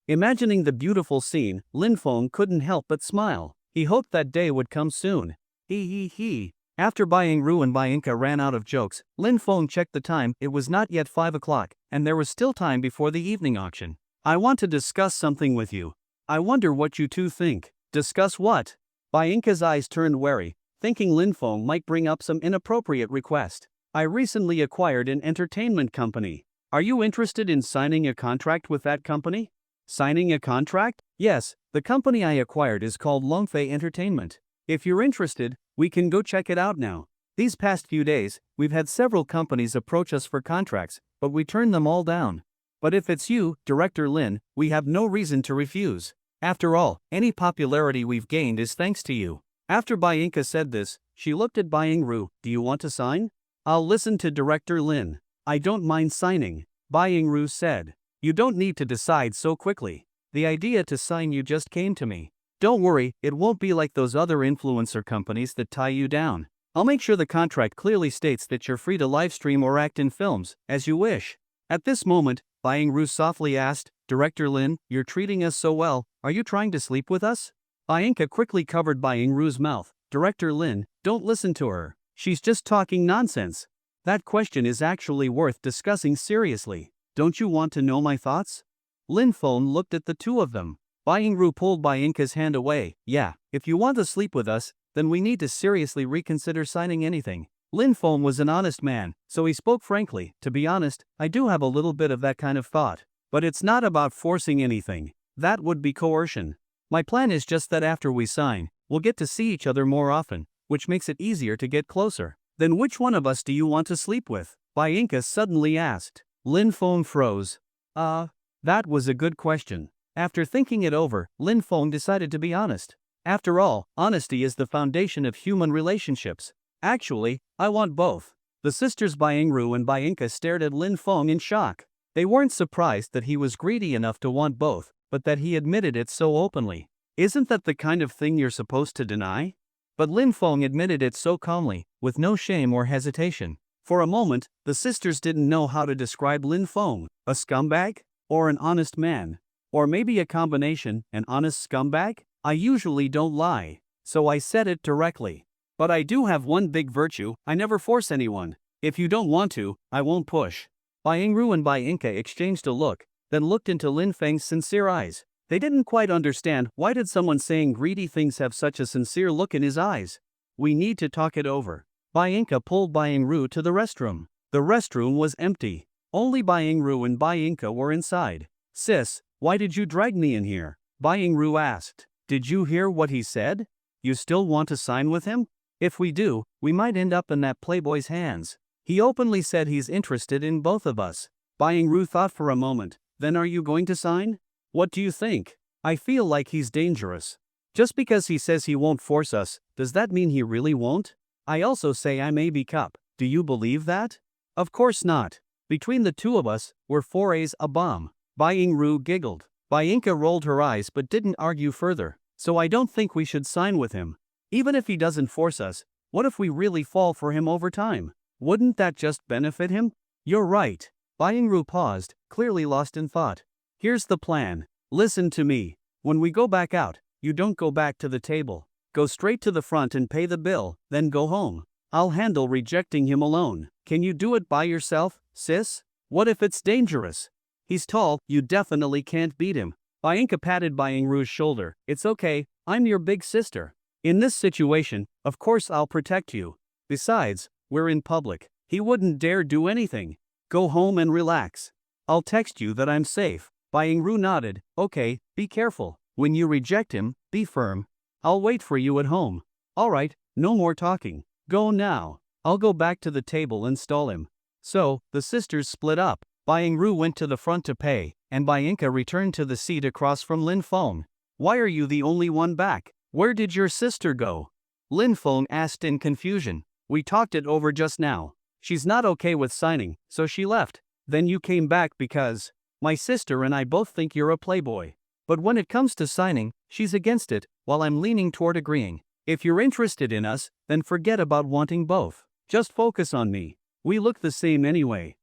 Imagining the beautiful scene, Lin Feng couldn't help but smile. He hoped that day would come soon. He. After Baingru and Bainka ran out of jokes, Lin Feng checked the time. It was not yet 5 o'clock, and there was still time before the evening auction. I want to discuss something with you. I wonder what you two think. Discuss what? Bainka's eyes turned wary, thinking Lin Feng might bring up some inappropriate request. I recently acquired an entertainment company. Are you interested in signing a contract with that company? Signing a contract? Yes, the company I acquired is called Longfei Entertainment. If you're interested, we can go check it out now. These past few days, we've had several companies approach us for contracts, but we turned them all down. But if it's you, Director Lin, we have no reason to refuse. After all, any popularity we've gained is thanks to you. After Bainka said this, she looked at Baingru. Do you want to sign? I'll listen to Director Lin. I don't mind signing, Baingru said. You don't need to decide so quickly. The idea to sign you just came to me. Don't worry, it won't be like those other influencer companies that tie you down. I'll make sure the contract clearly states that you're free to livestream or act in films, as you wish. At this moment, Baingru softly asked, Director Lin, you're treating us so well, are you trying to sleep with us? Bainka quickly covered Baingru's mouth. Director Lin, don't listen to her. She's just talking nonsense. That question is actually worth discussing seriously. Don't you want to know my thoughts? Lin Feng looked at the two of them. Baingru pulled Bainka's hand away. Yeah, if you want to sleep with us, then we need to seriously reconsider signing anything. Lin Feng was an honest man, so he spoke frankly. To be honest, I do have a little bit of that kind of thought. But it's not about forcing anything. That would be coercion. My plan is just that after we sign, we'll get to see each other more often, which makes it easier to get closer. Then which one of us do you want to sleep with? Bainka suddenly asked. Lin Feng froze. That was a good question. After thinking it over, Lin Feng decided to be honest. After all, honesty is the foundation of human relationships. Actually, I want both. The sisters Baingru and Bainka stared at Lin Feng in shock. They weren't surprised that he was greedy enough to want both, but that he admitted it so openly. Isn't that the kind of thing you're supposed to deny? But Lin Feng admitted it so calmly, with no shame or hesitation. For a moment, the sisters didn't know how to describe Lin Feng. A scumbag? Or an honest man? Or maybe a combination, an honest scumbag? I usually don't lie, so I said it directly. But I do have one big virtue, I never force anyone. If you don't want to, I won't push. Baingru and Bainka exchanged a look, then looked into Lin Feng's sincere eyes. They didn't quite understand why did someone saying greedy things have such a sincere look in his eyes. We need to talk it over. Bainka pulled Baingru to the restroom. The restroom was empty. Only Baingru and Bainka were inside. Sis, why did you drag me in here? Baingru asked. Did you hear what he said? You still want to sign with him? If we do, we might end up in that playboy's hands. He openly said he's interested in both of us. Baingru thought for a moment. Then are you going to sign? What do you think? I feel like he's dangerous. Just because he says he won't force us, does that mean he really won't? I also say I may be cup. Do you believe that? Of course not. Between the two of us, we're 4A's a bomb. Baingru giggled. Bainka rolled her eyes but didn't argue further. So I don't think we should sign with him. Even if he doesn't force us, what if we really fall for him over time? Wouldn't that just benefit him? You're right. Baingru paused, clearly lost in thought. Here's the plan. Listen to me. When we go back out, you don't go back to the table. Go straight to the front and pay the bill, then go home. I'll handle rejecting him alone. Can you do it by yourself, sis? What if it's dangerous? He's tall, you definitely can't beat him. Bainka patted Baingru's shoulder. It's okay, I'm your big sister. In this situation, of course I'll protect you. Besides, we're in public. He wouldn't dare do anything. Go home and relax. I'll text you that I'm safe. Ru nodded. Okay, be careful. When you reject him, be firm. I'll wait for you at home. Alright, no more talking. Go now. I'll go back to the table and stall him. So, the sisters split up. Ru went to the front to pay, and Bianca returned to the seat across from Lin Feng. Why are you the only one back? Where did your sister go? Lin Feng asked in confusion. We talked it over just now. She's not okay with signing, so she left. Then you came back because my sister and I both think you're a playboy. But when it comes to signing, she's against it, while I'm leaning toward agreeing. If you're interested in us, then forget about wanting both. Just focus on me. We look the same anyway.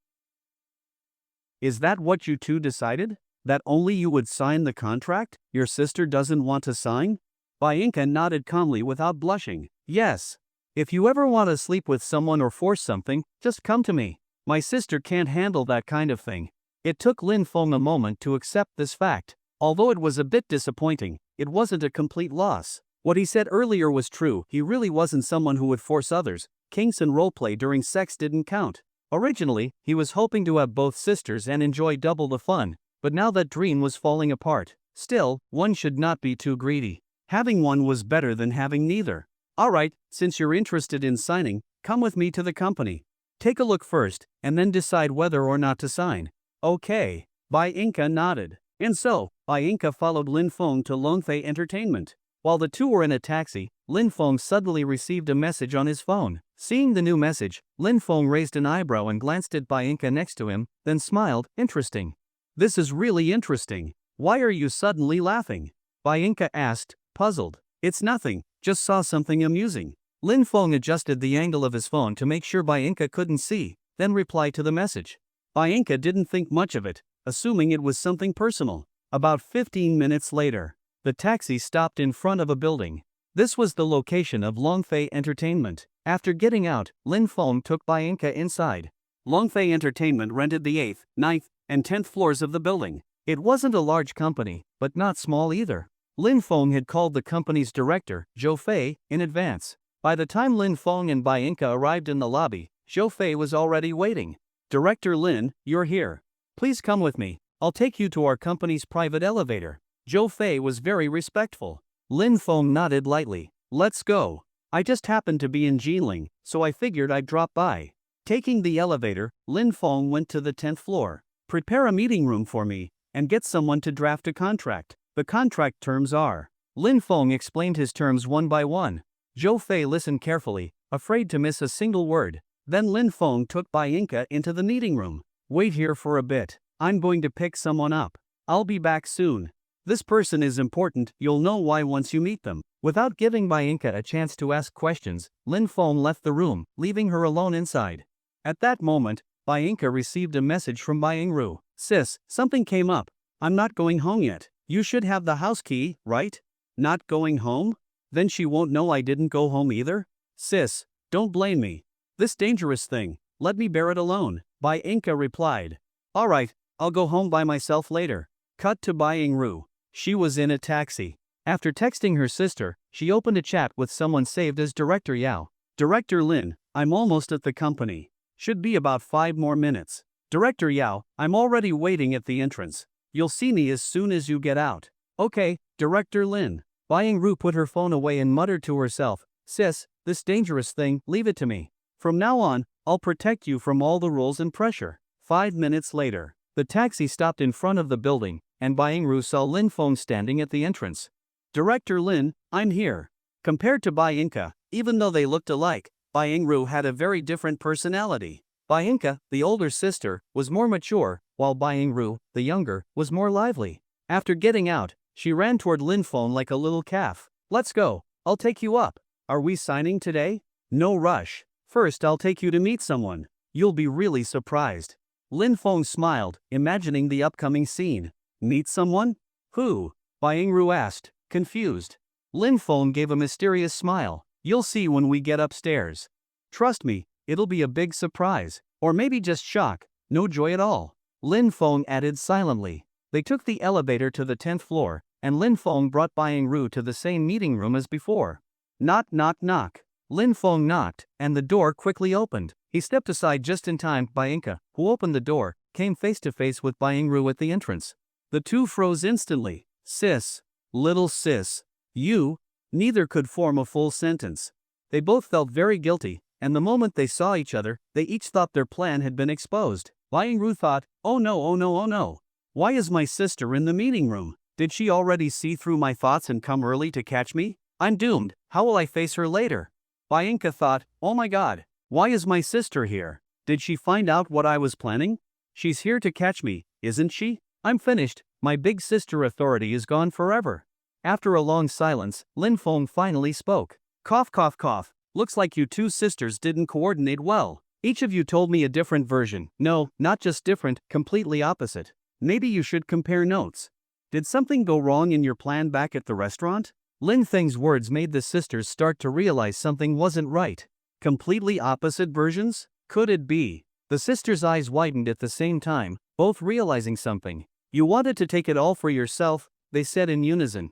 Is that what you two decided? That only you would sign the contract? Your sister doesn't want to sign? Bianca nodded calmly without blushing. Yes. If you ever want to sleep with someone or force something, just come to me. My sister can't handle that kind of thing. It took Lin Feng a moment to accept this fact. Although it was a bit disappointing, it wasn't a complete loss. What he said earlier was true, he really wasn't someone who would force others. Kinks and roleplay during sex didn't count. Originally, he was hoping to have both sisters and enjoy double the fun, but now that dream was falling apart. Still, one should not be too greedy. Having one was better than having neither. Alright, since you're interested in signing, come with me to the company. Take a look first, and then decide whether or not to sign. Okay. Bianca nodded. And so, Bianca followed Lin Feng to Longfei Entertainment. While the two were in a taxi, Lin Feng suddenly received a message on his phone. Seeing the new message, Lin Feng raised an eyebrow and glanced at Bianca next to him, then smiled. Interesting. This is really interesting. Why are you suddenly laughing? Bianca asked, puzzled. It's nothing, just saw something amusing. Lin Feng adjusted the angle of his phone to make sure Bianca couldn't see, then replied to the message. Bianca didn't think much of it, assuming it was something personal. About 15 minutes later, the taxi stopped in front of a building. This was the location of Longfei Entertainment. After getting out, Lin Feng took Bianca inside. Longfei Entertainment rented the 8th, 9th, and 10th floors of the building. It wasn't a large company, but not small either. Lin Feng had called the company's director, Zhou Fei, in advance. By the time Lin Feng and Bianca arrived in the lobby, Zhou Fei was already waiting. Director Lin, you're here. Please come with me. I'll take you to our company's private elevator. Zhou Fei was very respectful. Lin Feng nodded lightly. Let's go. I just happened to be in Jiling, so I figured I'd drop by. Taking the elevator, Lin Feng went to the 10th floor. Prepare a meeting room for me, and get someone to draft a contract. The contract terms are. Lin Feng explained his terms one by one. Zhou Fei listened carefully, afraid to miss a single word. Then Lin Feng took Bianca into the meeting room. Wait here for a bit. I'm going to pick someone up. I'll be back soon. This person is important, you'll know why once you meet them. Without giving Bianca a chance to ask questions, Lin Feng left the room, leaving her alone inside. At that moment, Bianca received a message from Ru. Sis, something came up. I'm not going home yet. You should have the house key, right? Not going home? Then she won't know I didn't go home either? Sis, don't blame me. This dangerous thing, let me bear it alone. Bianca replied. Alright, I'll go home by myself later. Cut to Ru. She was in a taxi. After texting her sister, she opened a chat with someone saved as Director Yao. Director Lin, I'm almost at the company. Should be about 5 more minutes. Director Yao, I'm already waiting at the entrance. You'll see me as soon as you get out. Okay, Director Lin. Ru put her phone away and muttered to herself, Sis, this dangerous thing, leave it to me. From now on, I'll protect you from all the rules and pressure. 5 minutes later, the taxi stopped in front of the building, and Ru saw Lin Feng standing at the entrance. Director Lin, I'm here. Compared to Bianca, even though they looked alike, Ru had a very different personality. Bianca, the older sister, was more mature, while Ru, the younger, was more lively. After getting out, she ran toward Lin Feng like a little calf. Let's go, I'll take you up. Are we signing today? No rush. First I'll take you to meet someone. You'll be really surprised. Lin Feng smiled, imagining the upcoming scene. Meet someone? Who? Ru asked, confused. Lin Feng gave a mysterious smile. You'll see when we get upstairs. Trust me, it'll be a big surprise. Or maybe just shock, no joy at all. Lin Feng added silently. They took the elevator to the 10th floor, and Lin Feng brought Ru to the same meeting room as before. Knock knock knock. Lin Feng knocked, and the door quickly opened. He stepped aside just in time. Bianca, who opened the door, came face to face with Byingru at the entrance. The two froze instantly. Sis. Little sis. You. Neither could form a full sentence. They both felt very guilty, and the moment they saw each other, they each thought their plan had been exposed. Byingru thought, oh no, oh no, oh no. Why is my sister in the meeting room? Did she already see through my thoughts and come early to catch me? I'm doomed. How will I face her later? Byinka thought, oh my god. Why is my sister here? Did she find out what I was planning? She's here to catch me, isn't she? I'm finished. My big sister authority is gone forever. After a long silence, Lin Feng finally spoke. Cough cough cough. Looks like you two sisters didn't coordinate well. Each of you told me a different version. No, not just different, completely opposite. Maybe you should compare notes. Did something go wrong in your plan back at the restaurant? Lin Feng's words made the sisters start to realize something wasn't right. Completely opposite versions? Could it be? The sisters' eyes widened at the same time, both realizing something. You wanted to take it all for yourself, they said in unison.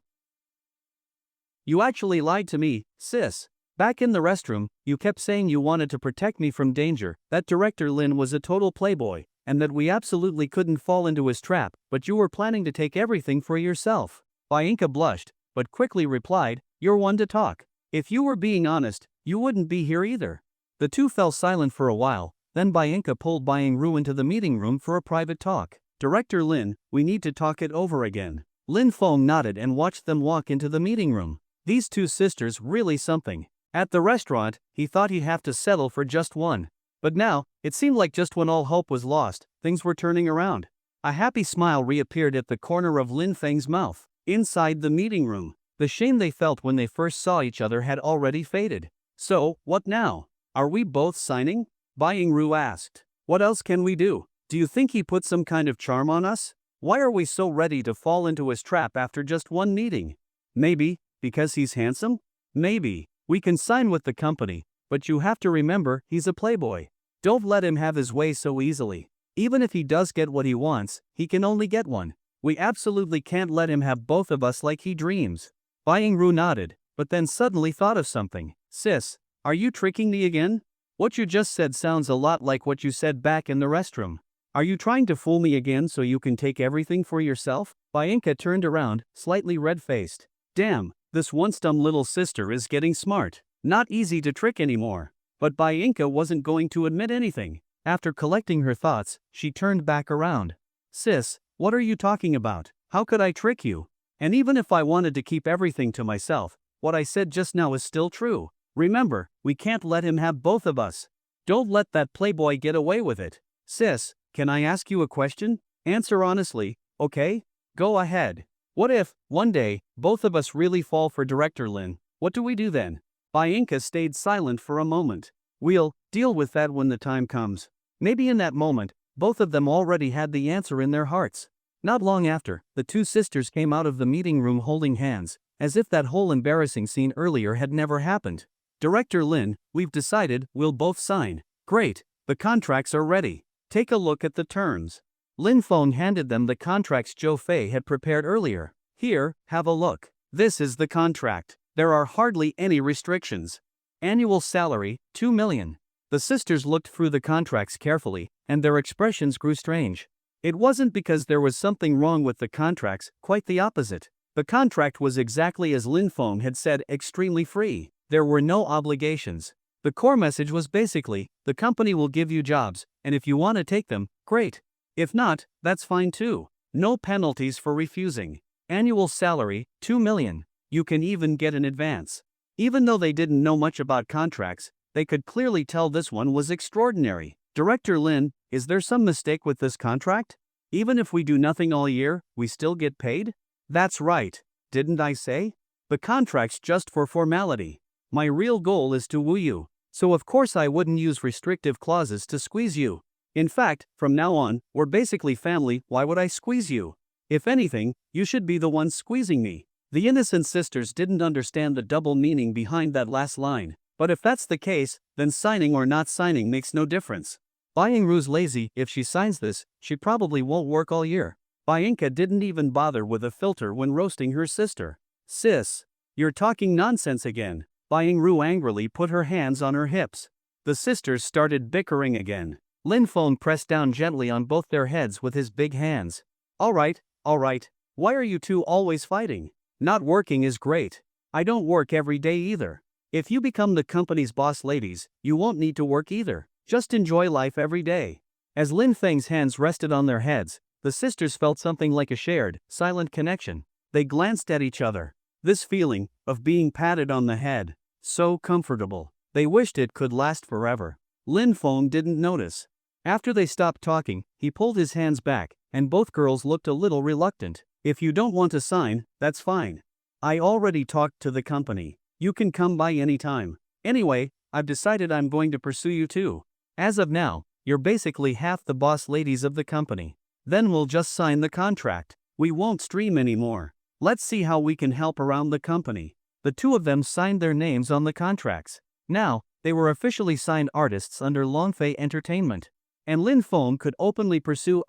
You actually lied to me, sis. Back in the restroom, you kept saying you wanted to protect me from danger, that director Lin was a total playboy, and that we absolutely couldn't fall into his trap, but you were planning to take everything for yourself. Byinka blushed, but quickly replied, you're one to talk. If you were being honest, you wouldn't be here either. The two fell silent for a while, then Byinka pulled Byingru into the meeting room for a private talk. Director Lin, we need to talk it over again. Lin Feng nodded and watched them walk into the meeting room. These two sisters really something. At the restaurant, he thought he'd have to settle for just one. But now, it seemed like just when all hope was lost, things were turning around. A happy smile reappeared at the corner of Lin Feng's mouth. Inside the meeting room, the shame they felt when they first saw each other had already faded. So, what now? Are we both signing? Byingru asked. What else can we do? Do you think he put some kind of charm on us? Why are we so ready to fall into his trap after just one meeting? Maybe, because he's handsome? Maybe. We can sign with the company, but you have to remember he's a playboy. Don't let him have his way so easily. Even if he does get what he wants, he can only get one. We absolutely can't let him have both of us like he dreams. Byingru nodded, but then suddenly thought of something. Sis, are you tricking me again? What you just said sounds a lot like what you said back in the restroom. Are you trying to fool me again so you can take everything for yourself? Byinka turned around, slightly red-faced. Damn, this once dumb little sister is getting smart. Not easy to trick anymore. But Byinka wasn't going to admit anything. After collecting her thoughts, she turned back around. Sis, what are you talking about? How could I trick you? And even if I wanted to keep everything to myself, what I said just now is still true. Remember, we can't let him have both of us. Don't let that playboy get away with it. Sis, can I ask you a question? Answer honestly, okay? Go ahead. What if, one day, both of us really fall for Director Lin? What do we do then? Byinka stayed silent for a moment. We'll deal with that when the time comes. Maybe in that moment, both of them already had the answer in their hearts. Not long after, the two sisters came out of the meeting room holding hands, as if that whole embarrassing scene earlier had never happened. Director Lin, we've decided we'll both sign. Great, the contracts are ready. Take a look at the terms. Lin Feng handed them the contracts Zhou Fei had prepared earlier. Here, have a look. This is the contract. There are hardly any restrictions. Annual salary, 2 million. The sisters looked through the contracts carefully, and their expressions grew strange. It wasn't because there was something wrong with the contracts, quite the opposite. The contract was exactly as Lin Feng had said, extremely free. There were no obligations. The core message was basically, the company will give you jobs, and if you want to take them, great. If not, that's fine too. No penalties for refusing. Annual salary, 2 million. You can even get an advance. Even though they didn't know much about contracts, they could clearly tell this one was extraordinary. Director Lin, is there some mistake with this contract? Even if we do nothing all year, we still get paid? That's right. Didn't I say? The contract's just for formality. My real goal is to woo you. So of course I wouldn't use restrictive clauses to squeeze you. In fact, from now on, we're basically family. Why would I squeeze you? If anything, you should be the one squeezing me. The innocent sisters didn't understand the double meaning behind that last line. But if that's the case, then signing or not signing makes no difference. Byingru's lazy. If she signs this, she probably won't work all year. Byinka didn't even bother with a filter when roasting her sister. Sis, you're talking nonsense again. Byingru angrily put her hands on her hips. The sisters started bickering again. Lin Feng pressed down gently on both their heads with his big hands. Alright. Why are you two always fighting? Not working is great. I don't work every day either. If you become the company's boss, ladies, you won't need to work either. Just enjoy life every day. As Lin Feng's hands rested on their heads, the sisters felt something like a shared, silent connection. They glanced at each other. This feeling of being patted on the head, so comfortable. They wished it could last forever. Lin Feng didn't notice. After they stopped talking, he pulled his hands back, and both girls looked a little reluctant. If you don't want to sign, that's fine. I already talked to the company. You can come by anytime. Anyway, I've decided I'm going to pursue you too. As of now, you're basically half the boss ladies of the company. Then we'll just sign the contract. We won't stream anymore. Let's see how we can help around the company. The two of them signed their names on the contracts. Now, they were officially signed artists under Longfei Entertainment. And Lin Feng could openly pursue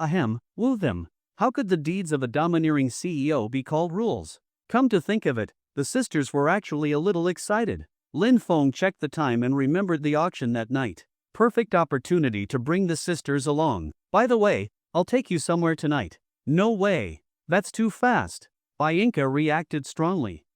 woo them. How could the deeds of a domineering CEO be called rules? Come to think of it, the sisters were actually a little excited. Lin Feng checked the time and remembered the auction that night. Perfect opportunity to bring the sisters along. By the way, I'll take you somewhere tonight. No way. That's too fast. Bianca reacted strongly.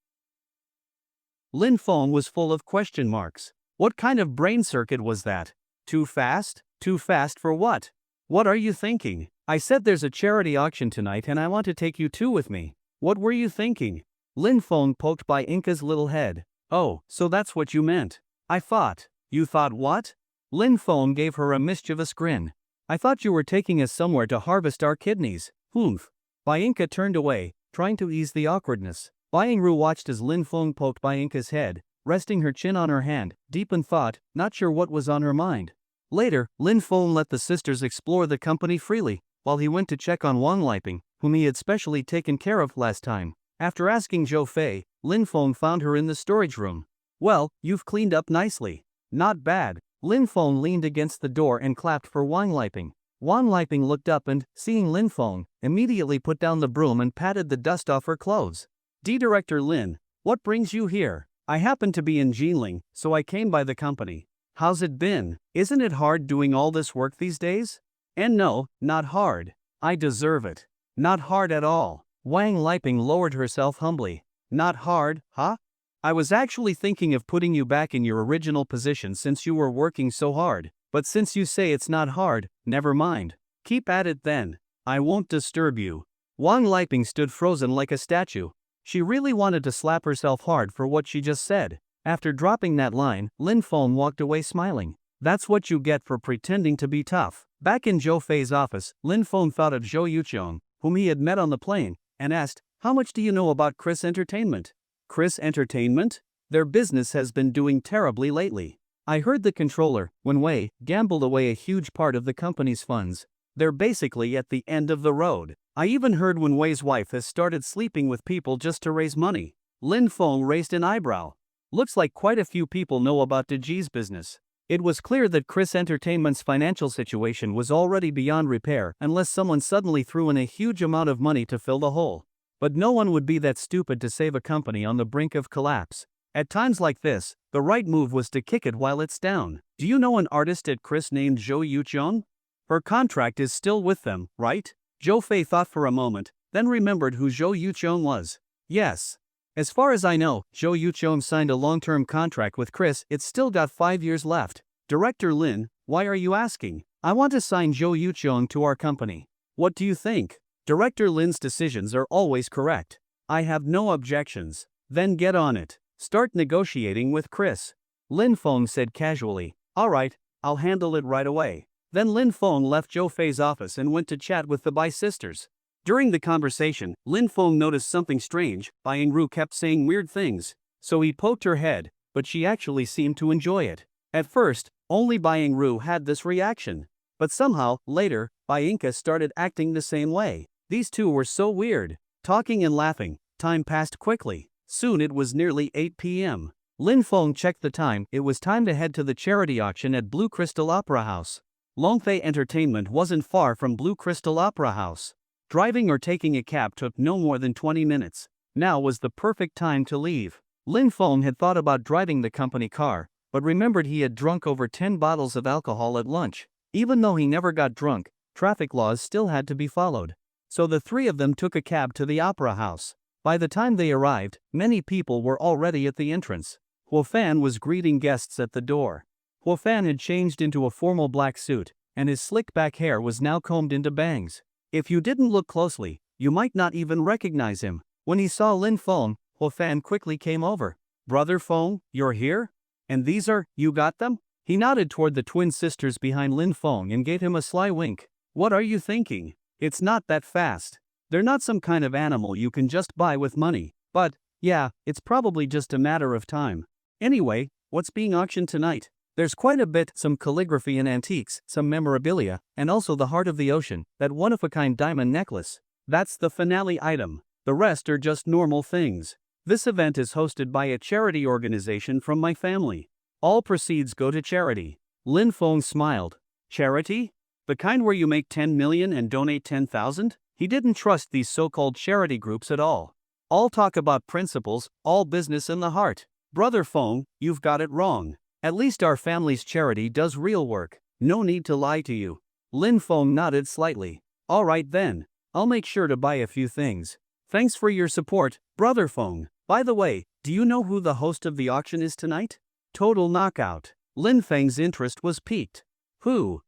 Lin Feng was full of question marks. What kind of brain circuit was that? Too fast? Too fast for what? What are you thinking? I said there's a charity auction tonight and I want to take you two with me. What were you thinking? Lin Feng poked Bianca's little head. Oh, so that's what you meant. I thought. You thought what? Lin Feng gave her a mischievous grin. I thought you were taking us somewhere to harvest our kidneys. Humph. Bianca turned away, trying to ease the awkwardness. Biangru watched as Lin Feng poked Bianca's head, resting her chin on her hand, deep in thought, not sure what was on her mind. Later, Lin Feng let the sisters explore the company freely, while he went to check on Wang Liping, whom he had specially taken care of last time. After asking Zhou Fei, Lin Feng found her in the storage room. Well, you've cleaned up nicely. Not bad. Lin Feng leaned against the door and clapped for Wang Liping. Wang Liping looked up and, seeing Lin Feng, immediately put down the broom and patted the dust off her clothes. Director Lin, what brings you here? I happen to be in Jinling, so I came by the company. How's it been? Isn't it hard doing all this work these days? And no, not hard. I deserve it. Not hard at all. Wang Liping lowered herself humbly. Not hard, huh? I was actually thinking of putting you back in your original position since you were working so hard, but since you say it's not hard, never mind. Keep at it then. I won't disturb you. Wang Liping stood frozen like a statue. She really wanted to slap herself hard for what she just said. After dropping that line, Lin Feng walked away smiling. That's what you get for pretending to be tough. Back in Zhou Fei's office, Lin Feng thought of Zhou Yuqiong, whom he had met on the plane, and asked, how much do you know about Chris Entertainment? Chris Entertainment? Their business has been doing terribly lately. I heard the controller, Wen Wei, gambled away a huge part of the company's funds. They're basically at the end of the road. I even heard Wen Wei's wife has started sleeping with people just to raise money. Lin Feng raised an eyebrow. Looks like quite a few people know about Deji's business. It was clear that Chris Entertainment's financial situation was already beyond repair unless someone suddenly threw in a huge amount of money to fill the hole. But no one would be that stupid to save a company on the brink of collapse. At times like this, the right move was to kick it while it's down. Do you know an artist at Chris named Zhou Yuqiong? Her contract is still with them, right? Zhou Fei thought for a moment, then remembered who Zhou Yuqiong was. Yes. As far as I know, Zhou Yuqiong signed a long-term contract with Chris. It's still got 5 years left. Director Lin, why are you asking? I want to sign Zhou Yuqiong to our company. What do you think? Director Lin's decisions are always correct. I have no objections. Then get on it. Start negotiating with Chris. Lin Feng said casually. Alright, I'll handle it right away. Then Lin Feng left Zhou Fei's office and went to chat with the Bai sisters. During the conversation, Lin Feng noticed something strange. Biangru kept saying weird things. So he poked her head, but she actually seemed to enjoy it. At first, only Biangru had this reaction. But somehow, later, Bianca started acting the same way. These two were so weird. Talking and laughing, time passed quickly. Soon it was nearly 8 p.m. Lin Feng checked the time. It was time to head to the charity auction at Blue Crystal Opera House. Longfei Entertainment wasn't far from Blue Crystal Opera House. Driving or taking a cab took no more than 20 minutes. Now was the perfect time to leave. Lin Feng had thought about driving the company car, but remembered he had drunk over 10 bottles of alcohol at lunch. Even though he never got drunk, traffic laws still had to be followed. So the three of them took a cab to the opera house. By the time they arrived, many people were already at the entrance. Huofan was greeting guests at the door. Huofan had changed into a formal black suit, and his slick back hair was now combed into bangs. If you didn't look closely, you might not even recognize him. When he saw Lin Feng, Huofan quickly came over. "Brother Feng, you're here? And these are, you got them?" He nodded toward the twin sisters behind Lin Feng and gave him a sly wink. "What are you thinking? It's not that fast. They're not some kind of animal you can just buy with money. But, yeah, it's probably just a matter of time. Anyway, what's being auctioned tonight? There's quite a bit, some calligraphy and antiques, some memorabilia, and also the heart of the ocean, that one-of-a-kind diamond necklace. That's the finale item. The rest are just normal things. This event is hosted by a charity organization from my family. All proceeds go to charity." Lin Feng smiled. "Charity? The kind where you make 10 million and donate 10,000? He didn't trust these so-called charity groups at all. All talk about principles, all business in the heart. Brother Feng, you've got it wrong. At least our family's charity does real work. No need to lie to you." Lin Feng nodded slightly. "All right then. I'll make sure to buy a few things. Thanks for your support, Brother Feng. By the way, do you know who the host of the auction is tonight?" Total knockout. Lin Feng's interest was piqued. "Who?"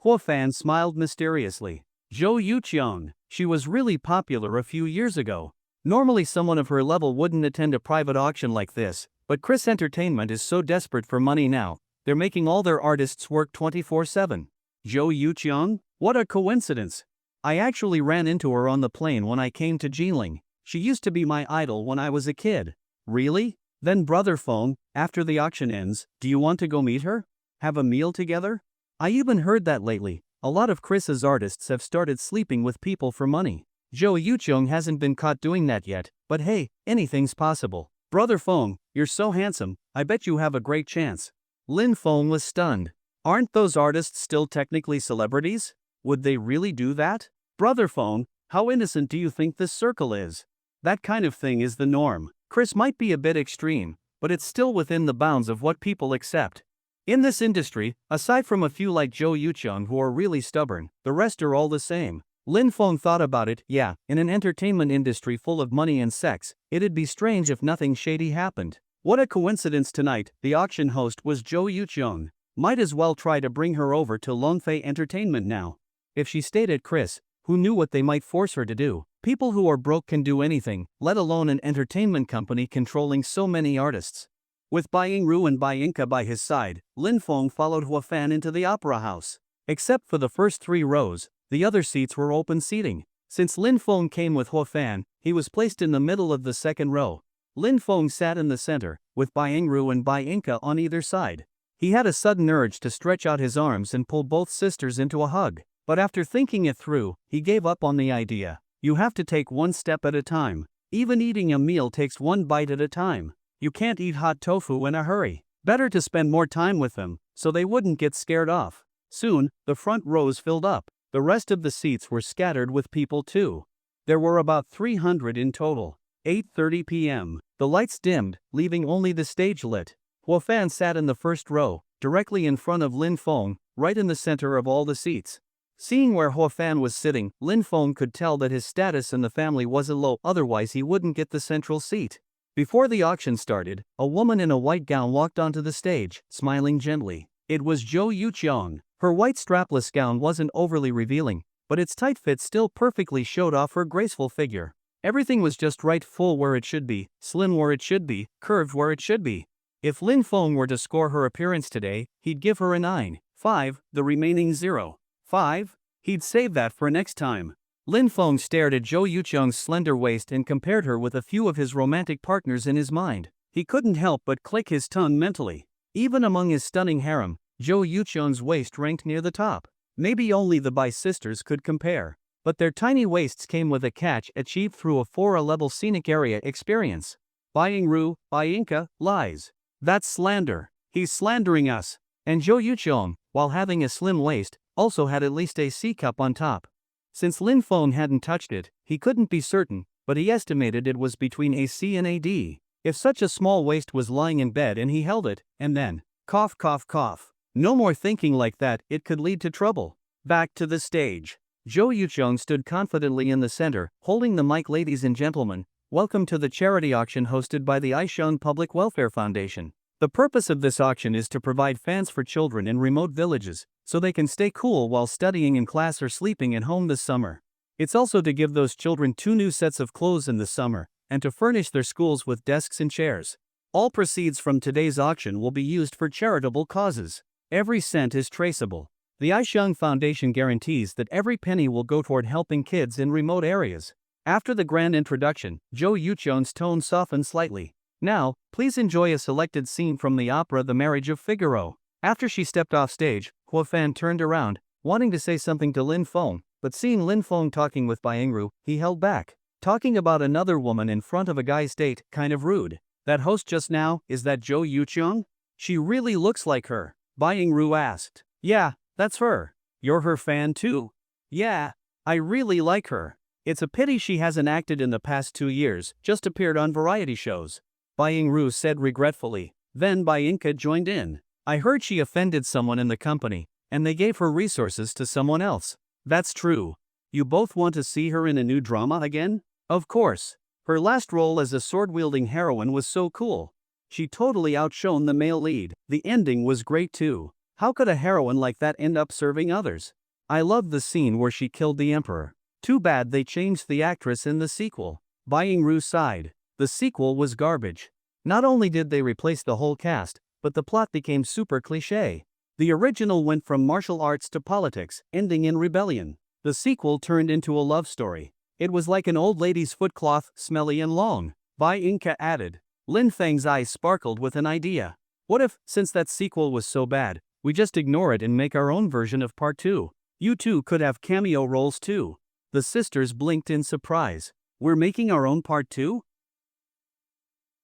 Huofan smiled mysteriously. "Zhou Yuqiang. She was really popular a few years ago. Normally someone of her level wouldn't attend a private auction like this, but Chris Entertainment is so desperate for money now, they're making all their artists work 24/7. Zhou Yuqiang? What a coincidence. I actually ran into her on the plane when I came to Jiling. She used to be my idol when I was a kid." "Really? Then Brother Feng, after the auction ends, do you want to go meet her? Have a meal together? I even heard that lately, a lot of Chris's artists have started sleeping with people for money. Zhou Yuqiang hasn't been caught doing that yet, but hey, anything's possible. Brother Feng, you're so handsome, I bet you have a great chance." Lin Feng was stunned. "Aren't those artists still technically celebrities? Would they really do that? Brother Feng, how innocent do you think this circle is? That kind of thing is the norm. Chris might be a bit extreme, but it's still within the bounds of what people accept. In this industry, aside from a few like Zhou Yuqiang who are really stubborn, the rest are all the same." Lin Feng thought about it. Yeah, in an entertainment industry full of money and sex, it'd be strange if nothing shady happened. What a coincidence tonight, the auction host was Zhou Yuqiang. Might as well try to bring her over to Longfei Entertainment now. If she stayed at Chris, who knew what they might force her to do? People who are broke can do anything, let alone an entertainment company controlling so many artists. With Bai Ru and Bai Inca by his side, Lin Feng followed Huofan into the opera house. Except for the first 3 rows, the other seats were open seating. Since Lin Feng came with Huofan, he was placed in the middle of the second row. Lin Feng sat in the center, with Bai Ru and Bai Inca on either side. He had a sudden urge to stretch out his arms and pull both sisters into a hug, but after thinking it through, he gave up on the idea. You have to take one step at a time. Even eating a meal takes one bite at a time. You can't eat hot tofu in a hurry. Better to spend more time with them, so they wouldn't get scared off. Soon, the front rows filled up. The rest of the seats were scattered with people too. There were about 300 in total. 8:30 p.m. The lights dimmed, leaving only the stage lit. Huofan sat in the first row, directly in front of Lin Feng, right in the center of all the seats. Seeing where Huofan was sitting, Lin Feng could tell that his status in the family wasn't low, otherwise he wouldn't get the central seat. Before the auction started, a woman in a white gown walked onto the stage, smiling gently. It was Zhou Yuqiang. Her white strapless gown wasn't overly revealing, but its tight fit still perfectly showed off her graceful figure. Everything was just right, full where it should be, slim where it should be, curved where it should be. If Lin Feng were to score her appearance today, he'd give her a 9.5, the remaining 0.5, he'd save that for next time. Lin Feng stared at Zhou Yuqiang's slender waist and compared her with a few of his romantic partners in his mind. He couldn't help but click his tongue mentally. Even among his stunning harem, Zhou Yuqiang's waist ranked near the top. Maybe only the Bai sisters could compare. But their tiny waists came with a catch achieved through a 4-level scenic area experience. Bai Ru, Bai Inca, lies. That's slander. He's slandering us. And Zhou Yuqiang, while having a slim waist, also had at least a C cup on top. Since Lin Feng hadn't touched it, he couldn't be certain, but he estimated it was between a C and a D. If such a small waist was lying in bed and he held it, and then, cough cough cough. No more thinking like that, it could lead to trouble. Back to the stage. Jo Yuchong stood confidently in the center, holding the mic. Ladies and gentlemen, welcome to the charity auction hosted by the Aishun Public Welfare Foundation. The purpose of this auction is to provide fans for children in remote villages, so they can stay cool while studying in class or sleeping at home this summer. It's also to give those children 2 new sets of clothes in the summer, and to furnish their schools with desks and chairs. All proceeds from today's auction will be used for charitable causes. Every cent is traceable. The Aishun Foundation guarantees that every penny will go toward helping kids in remote areas. After the grand introduction, Jo Yuchong's tone softened slightly. Now, please enjoy a selected scene from the opera The Marriage of Figaro. After she stepped off stage, Huafan turned around, wanting to say something to Lin Feng, but seeing Lin Feng talking with Byingru, he held back. Talking about another woman in front of a guy's date, kind of rude. That host just now, is that Jo Yuchong? She really looks like her, Byingru asked. Yeah, that's her. You're her fan too? Yeah, I really like her. It's a pity she hasn't acted in the past 2 years, just appeared on variety shows. Byingru said regretfully. Then Byinka joined in. I heard she offended someone in the company, and they gave her resources to someone else. That's true. You both want to see her in a new drama again? Of course. Her last role as a sword-wielding heroine was so cool. She totally outshone the male lead. The ending was great too. How could a heroine like that end up serving others? I loved the scene where she killed the emperor. Too bad they changed the actress in the sequel. Byingru sighed. The sequel was garbage. Not only did they replace the whole cast, but the plot became super cliché. The original went from martial arts to politics, ending in rebellion. The sequel turned into a love story. It was like an old lady's footcloth, smelly and long. Byinka added. Lin Feng's eyes sparkled with an idea. What if, since that sequel was so bad, we just ignore it and make our own version of part 2? You two could have cameo roles too. The sisters blinked in surprise. We're making our own part 2?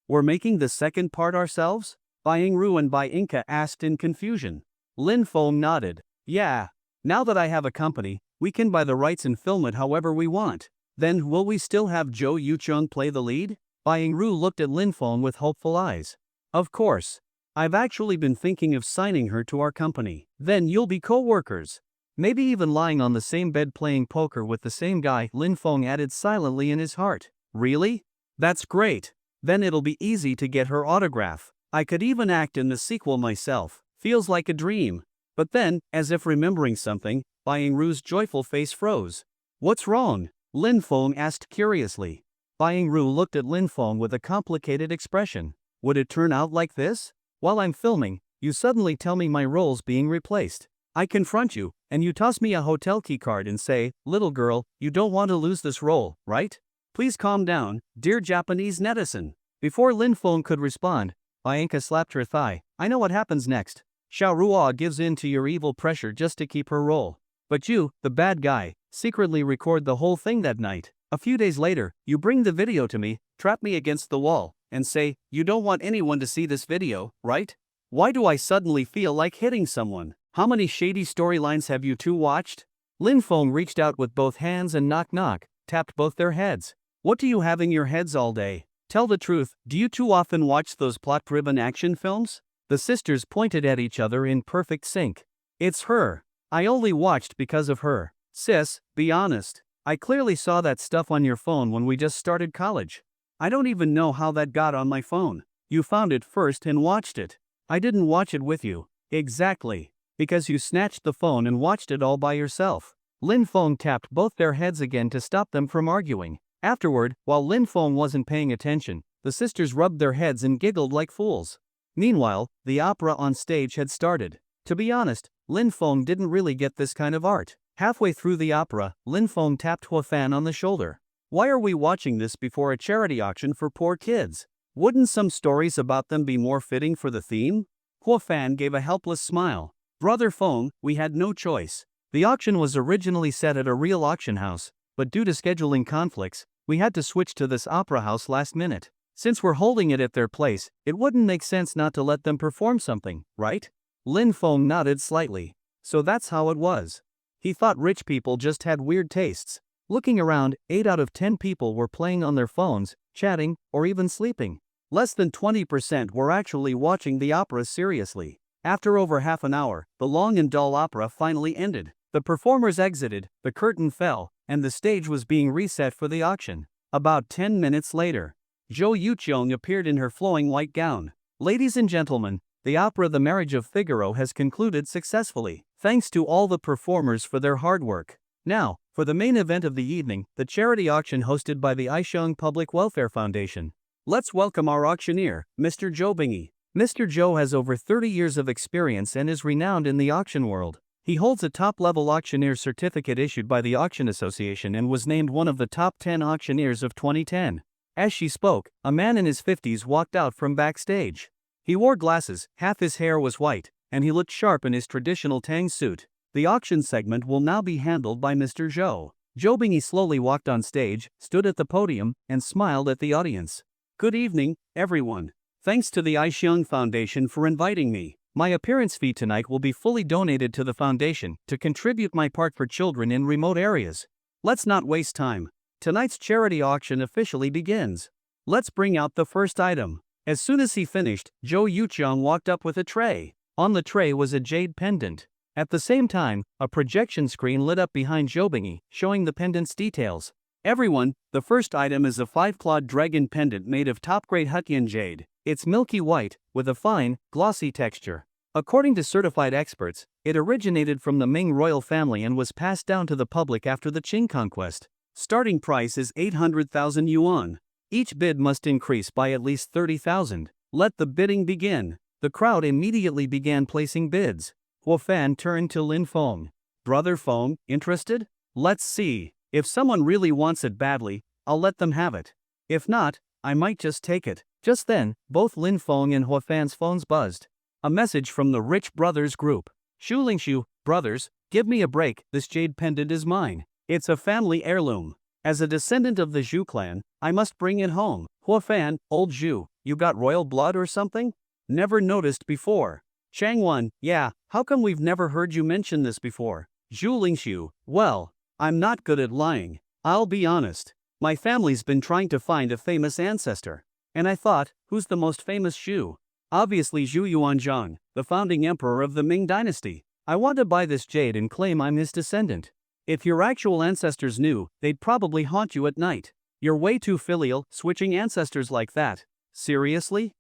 We're making the second part ourselves? Byingru and Byinka asked in confusion. Lin Feng nodded. Yeah. Now that I have a company, we can buy the rights and film it however we want. Then will we still have Jo Yuchong play the lead? Byingru looked at Lin Feng with hopeful eyes. Of course. I've actually been thinking of signing her to our company. Then you'll be co-workers. Maybe even lying on the same bed playing poker with the same guy, Lin Feng added silently in his heart. Really? That's great. Then it'll be easy to get her autograph. I could even act in the sequel myself. Feels like a dream. But then, as if remembering something, Byingru's joyful face froze. What's wrong? Lin Feng asked curiously. Byingru looked at Lin Feng with a complicated expression. Would it turn out like this? While I'm filming, you suddenly tell me my role's being replaced. I confront you, and you toss me a hotel keycard and say, little girl, you don't want to lose this role, right? Please calm down, dear Japanese netizen. Before Lin Feng could respond, Byinka slapped her thigh. I know what happens next. Xiao Ruo gives in to your evil pressure just to keep her role. But you, the bad guy, secretly record the whole thing that night. A few days later, you bring the video to me, trap me against the wall, and say, you don't want anyone to see this video, right? Why do I suddenly feel like hitting someone? How many shady storylines have you two watched? Lin Feng reached out with both hands and knock, tapped both their heads. What do you have in your heads all day? Tell the truth, do you too often watch those plot-driven action films? The sisters pointed at each other in perfect sync. It's her. I only watched because of her. Sis, be honest. I clearly saw that stuff on your phone when we just started college. I don't even know how that got on my phone. You found it first and watched it. I didn't watch it with you. Exactly. Because you snatched the phone and watched it all by yourself. Lin Feng tapped both their heads again to stop them from arguing. Afterward, while Lin Feng wasn't paying attention, the sisters rubbed their heads and giggled like fools. Meanwhile, the opera on stage had started. To be honest, Lin Feng didn't really get this kind of art. Halfway through the opera, Lin Feng tapped Huafan on the shoulder. Why are we watching this before a charity auction for poor kids? Wouldn't some stories about them be more fitting for the theme? Huafan gave a helpless smile. Brother Feng, we had no choice. The auction was originally set at a real auction house, but due to scheduling conflicts, we had to switch to this opera house last minute. Since we're holding it at their place, it wouldn't make sense not to let them perform something, right? Lin Feng nodded slightly. So that's how it was. He thought rich people just had weird tastes. Looking around, 8 out of 10 people were playing on their phones, chatting, or even sleeping. Less than 20% were actually watching the opera seriously. After over half an hour, the long and dull opera finally ended. The performers exited, the curtain fell, and the stage was being reset for the auction. About 10 minutes later, Jo Yucheong appeared in her flowing white gown. Ladies and gentlemen, the opera The Marriage of Figaro has concluded successfully. Thanks to all the performers for their hard work. Now, for the main event of the evening, the charity auction hosted by the Aisheng Public Welfare Foundation. Let's welcome our auctioneer, Mr. Jo Bingy. Mr. Jo has over 30 years of experience and is renowned in the auction world. He holds a top-level auctioneer certificate issued by the Auction Association and was named one of the top 10 auctioneers of 2010. As she spoke, a man in his 50s walked out from backstage. He wore glasses, half his hair was white, and he looked sharp in his traditional tang suit. The auction segment will now be handled by Mr. Jo. Jo Bingy slowly walked on stage, stood at the podium, and smiled at the audience. Good evening, everyone. Thanks to the Aisheng Foundation for inviting me. My appearance fee tonight will be fully donated to the foundation to contribute my part for children in remote areas. Let's not waste time. Tonight's charity auction officially begins. Let's bring out the first item. As soon as he finished, Jo Yucheong walked up with a tray. On the tray was a jade pendant. At the same time, a projection screen lit up behind Jo Bingy, showing the pendant's details. Everyone, the first item is a 5-clawed dragon pendant made of top-grade Huttyan jade. It's milky white, with a fine, glossy texture. According to certified experts, it originated from the Ming royal family and was passed down to the public after the Qing conquest. Starting price is 800,000 yuan. Each bid must increase by at least 30,000. Let the bidding begin. The crowd immediately began placing bids. Huofan turned to Lin Feng. Brother Feng, interested? Let's see. If someone really wants it badly, I'll let them have it. If not, I might just take it. Just then, both Lin Feng and Huofan's phones buzzed. A message from the Rich Brothers group. Shulingshu, brothers, give me a break, this jade pendant is mine. It's a family heirloom. As a descendant of the Zhu clan, I must bring it home. Huofan, old Zhu, you got royal blood or something? Never noticed before. Changwan, yeah, how come we've never heard you mention this before? Zhulingshu, well, I'm not good at lying. I'll be honest. My family's been trying to find a famous ancestor. And I thought, who's the most famous Zhu? Obviously Zhu Yuanzhang, the founding emperor of the Ming dynasty. I want to buy this jade and claim I'm his descendant. If your actual ancestors knew, they'd probably haunt you at night. You're way too filial, switching ancestors like that. Seriously?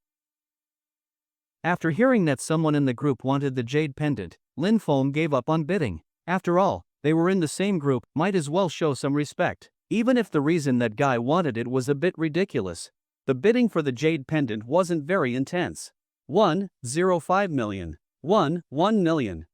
After hearing that someone in the group wanted the jade pendant, Lin Feng gave up on bidding. After all, they were in the same group, might as well show some respect. Even if the reason that guy wanted it was a bit ridiculous. The bidding for the jade pendant wasn't very intense. 1.05 million. 1 million.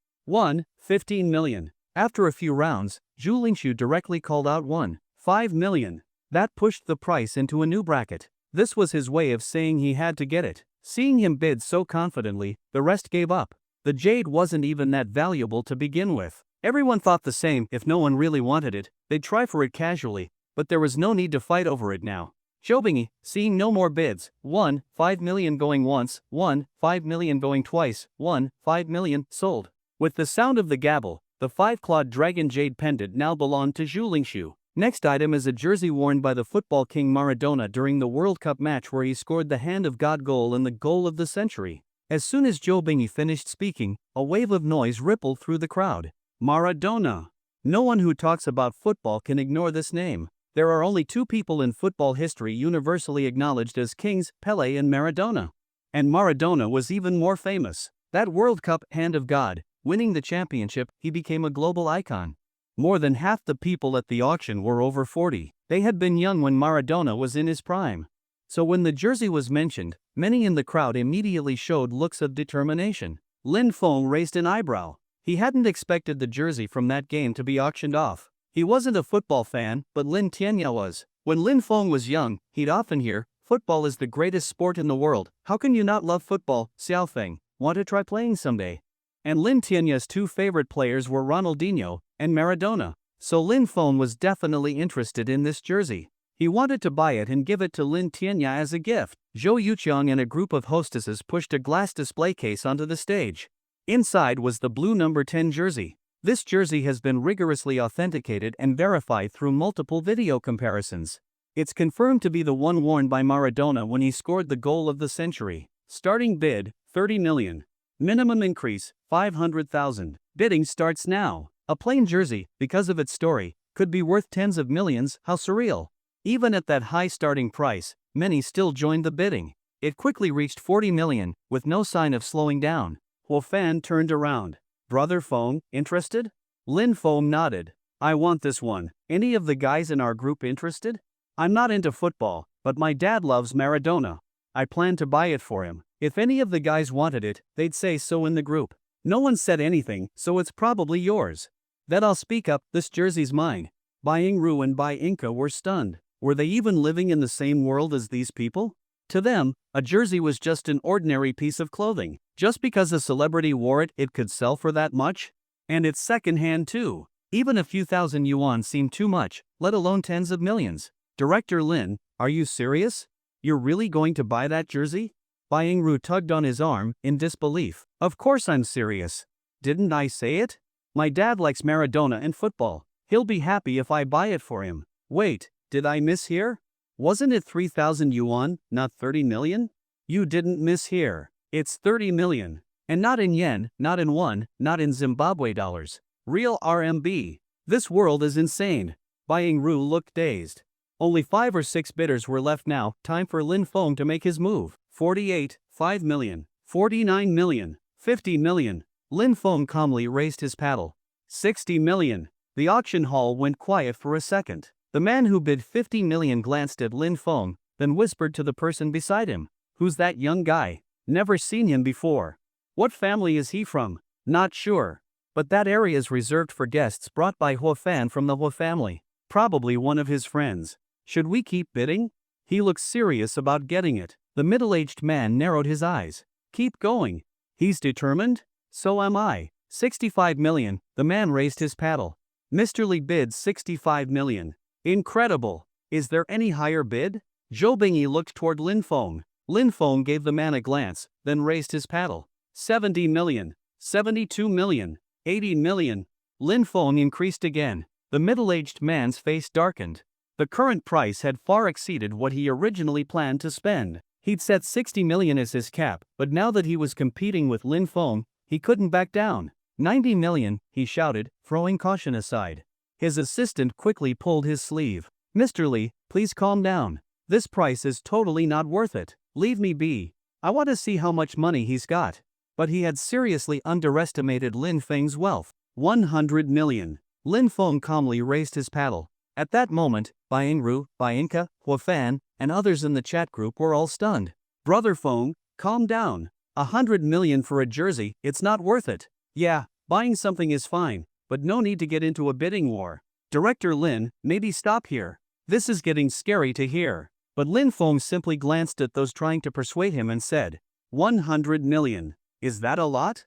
15 million. After a few rounds, Zhu Lingshu directly called out 1.5 million. That pushed the price into a new bracket. This was his way of saying he had to get it. Seeing him bid so confidently, the rest gave up. The jade wasn't even that valuable to begin with. Everyone thought the same. If no one really wanted it, they'd try for it casually, but there was no need to fight over it now. Jo Bingy, seeing no more bids, 1.5 million going once, 1.5 million going twice, 1.5 million, sold. With the sound of the gavel, the 5-clawed dragon jade pendant now belonged to Zhu Lingshu. Next item is a jersey worn by the football king Maradona during the World Cup match where he scored the hand of God goal and the goal of the century. As soon as Jo Bingy finished speaking, a wave of noise rippled through the crowd. Maradona. No one who talks about football can ignore this name. There are only two people in football history universally acknowledged as kings, Pelé and Maradona. And Maradona was even more famous. That World Cup, hand of God, winning the championship, he became a global icon. More than half the people at the auction were over 40. They had been young when Maradona was in his prime. So when the jersey was mentioned, many in the crowd immediately showed looks of determination. Lin Feng raised an eyebrow. He hadn't expected the jersey from that game to be auctioned off. He wasn't a football fan, but Lin Tianya was. When Lin Feng was young, he'd often hear, "Football is the greatest sport in the world. How can you not love football, Xiaofeng? Want to try playing someday?" And Lin Tianya's two favorite players were Ronaldinho and Maradona. So Lin Feng was definitely interested in this jersey. He wanted to buy it and give it to Lin Tianya as a gift. Jo Yucheong and a group of hostesses pushed a glass display case onto the stage. Inside was the blue number 10 jersey. This jersey has been rigorously authenticated and verified through multiple video comparisons. It's confirmed to be the one worn by Maradona when he scored the goal of the century. Starting bid, 30 million. Minimum increase, 500,000. Bidding starts now. A plain jersey, because of its story, could be worth tens of millions. How surreal. Even at that high starting price, many still joined the bidding. It quickly reached 40 million, with no sign of slowing down. Huofan turned around. Brother Feng, interested? Lin Feng nodded. I want this one. Any of the guys in our group interested? I'm not into football, but my dad loves Maradona. I plan to buy it for him. If any of the guys wanted it, they'd say so in the group. No one said anything, so it's probably yours. Then I'll speak up, this jersey's mine. Buying Ru and Bai Inca were stunned. Were they even living in the same world as these people? To them, a jersey was just an ordinary piece of clothing. Just because a celebrity wore it, it could sell for that much? And it's secondhand too. Even a few thousand yuan seemed too much, let alone tens of millions. Director Lin, are you serious? You're really going to buy that jersey? Buying Ru tugged on his arm, in disbelief. Of course I'm serious. Didn't I say it? My dad likes Maradona and football. He'll be happy if I buy it for him. Wait, did I mishear? Wasn't it 3,000 yuan, not 30 million? You didn't mishear. It's 30 million. And not in yen, not in won, not in Zimbabwe dollars. Real RMB. This world is insane. Buying Ru looked dazed. Only 5 or 6 bidders were left now. Time for Lin Feng to make his move. 48, 5 million, 49 million, 50 million. Lin Feng calmly raised his paddle. 60 million. The auction hall went quiet for a second. The man who bid 50 million glanced at Lin Feng, then whispered to the person beside him. Who's that young guy? Never seen him before. What family is he from? Not sure. But that area is reserved for guests brought by Huofan from the Huo family. Probably one of his friends. Should we keep bidding? He looks serious about getting it. The middle-aged man narrowed his eyes. Keep going. He's determined? So am I. 65 million. The man raised his paddle. Mr. Li bids 65 million. Incredible. Is there any higher bid? Zhou Bingyi looked toward Lin Feng. Lin Feng gave the man a glance, then raised his paddle. 70 million. 72 million. 80 million. Lin Feng increased again. The middle-aged man's face darkened. The current price had far exceeded what he originally planned to spend. He'd set 60 million as his cap, but now that he was competing with Lin Feng, he couldn't back down. 90 million, he shouted, throwing caution aside. His assistant quickly pulled his sleeve. Mr. Li, please calm down. This price is totally not worth it. Leave me be. I want to see how much money he's got. But he had seriously underestimated Lin Feng's wealth. 100 million. Lin Feng calmly raised his paddle. At that moment, Buying Ru, Inca, Huofan, and others in the chat group were all stunned. Brother Feng, calm down. 100 million for a jersey, it's not worth it. Yeah, buying something is fine, but no need to get into a bidding war. Director Lin, maybe stop here. This is getting scary to hear. But Lin Feng simply glanced at those trying to persuade him and said, 100 million. Is that a lot?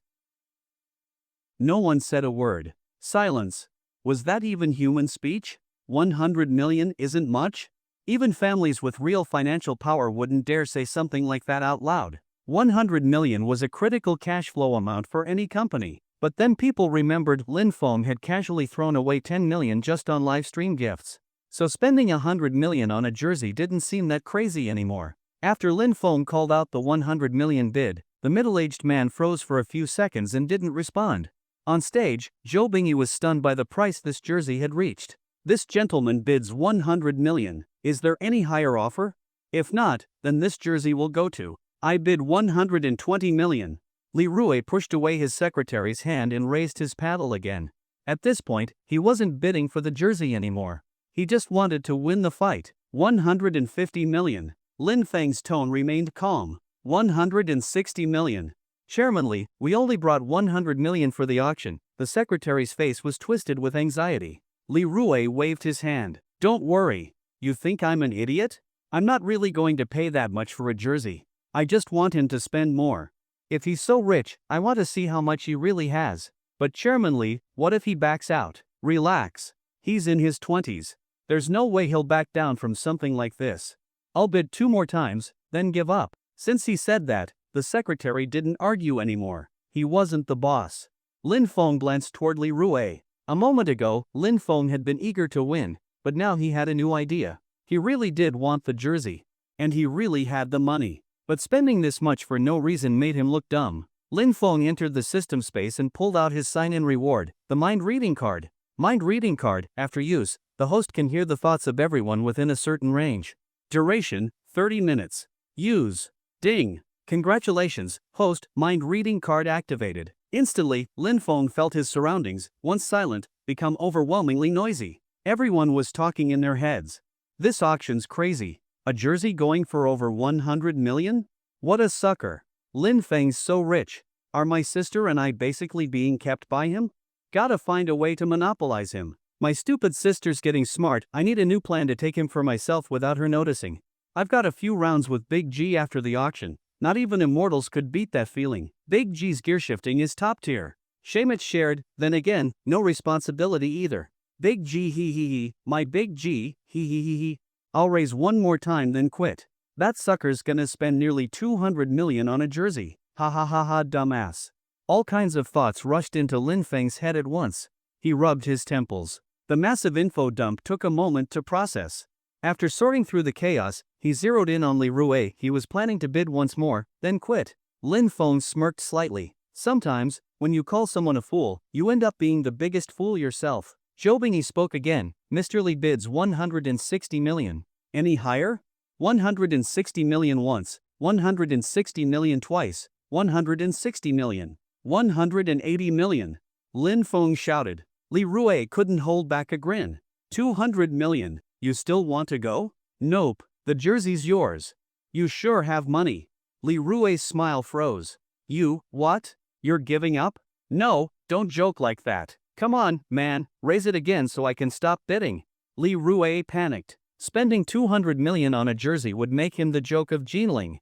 No one said a word. Silence. Was that even human speech? 100 million isn't much? Even families with real financial power wouldn't dare say something like that out loud. 100 million was a critical cash flow amount for any company. But then people remembered Lin Feng had casually thrown away 10 million just on live stream gifts. So spending 100 million on a jersey didn't seem that crazy anymore. After Lin Feng called out the 100 million bid, the middle-aged man froze for a few seconds and didn't respond. On stage, Zhou Bingyi was stunned by the price this jersey had reached. This gentleman bids 100 million. Is there any higher offer? If not, then this jersey will go to. I bid 120 million. Li Rui pushed away his secretary's hand and raised his paddle again. At this point, he wasn't bidding for the jersey anymore. He just wanted to win the fight. 150 million. Lin Feng's tone remained calm. 160 million. Chairman Li, we only brought 100 million for the auction. The secretary's face was twisted with anxiety. Li Rui waved his hand. Don't worry. You think I'm an idiot? I'm not really going to pay that much for a jersey. I just want him to spend more. If he's so rich, I want to see how much he really has. But Chairman Li, what if he backs out? Relax. He's in his 20s. There's no way he'll back down from something like this. I'll bid 2 more times, then give up. Since he said that, the secretary didn't argue anymore. He wasn't the boss. Lin Feng glanced toward Li Rui. A moment ago, Lin Feng had been eager to win, but now he had a new idea. He really did want the jersey. And he really had the money. But spending this much for no reason made him look dumb. Lin Feng entered the system space and pulled out his sign-in reward, the mind reading card. Mind reading card, after use, the host can hear the thoughts of everyone within a certain range. Duration, 30 minutes. Use. Ding. Congratulations, host, mind reading card activated. Instantly, Lin Feng felt his surroundings, once silent, become overwhelmingly noisy. Everyone was talking in their heads. This auction's crazy. A jersey going for over 100 million? What a sucker. Lin Feng's so rich. Are my sister and I basically being kept by him? Gotta find a way to monopolize him. My stupid sister's getting smart. I need a new plan to take him for myself without her noticing. I've got a few rounds with Big G after the auction. Not even immortals could beat that feeling. Big G's gear shifting is top tier. Shame it's shared, then again, no responsibility either. Big G hee hee hee, my Big G, hee hee hee hee. I'll raise one more time then quit. That sucker's gonna spend nearly 200 million on a jersey. Ha ha ha ha, dumbass. All kinds of thoughts rushed into Lin Feng's head at once. He rubbed his temples. The massive info dump took a moment to process. After sorting through the chaos, he zeroed in on Li Rue. He was planning to bid once more, then quit. Lin Feng smirked slightly. Sometimes, when you call someone a fool, you end up being the biggest fool yourself. Zhou Bingyi spoke again. Mr. Li bids 160 million. Any higher? 160 million once, 160 million twice, 160 million, 180 million. Lin Feng shouted. Li Rue couldn't hold back a grin. 200 million. You still want to go? Nope, the jersey's yours. You sure have money. Li Rue's smile froze. You, what? You're giving up? No, don't joke like that. Come on, man, raise it again so I can stop bidding. Li Rue panicked. Spending 200 million on a jersey would make him the joke of Jinling.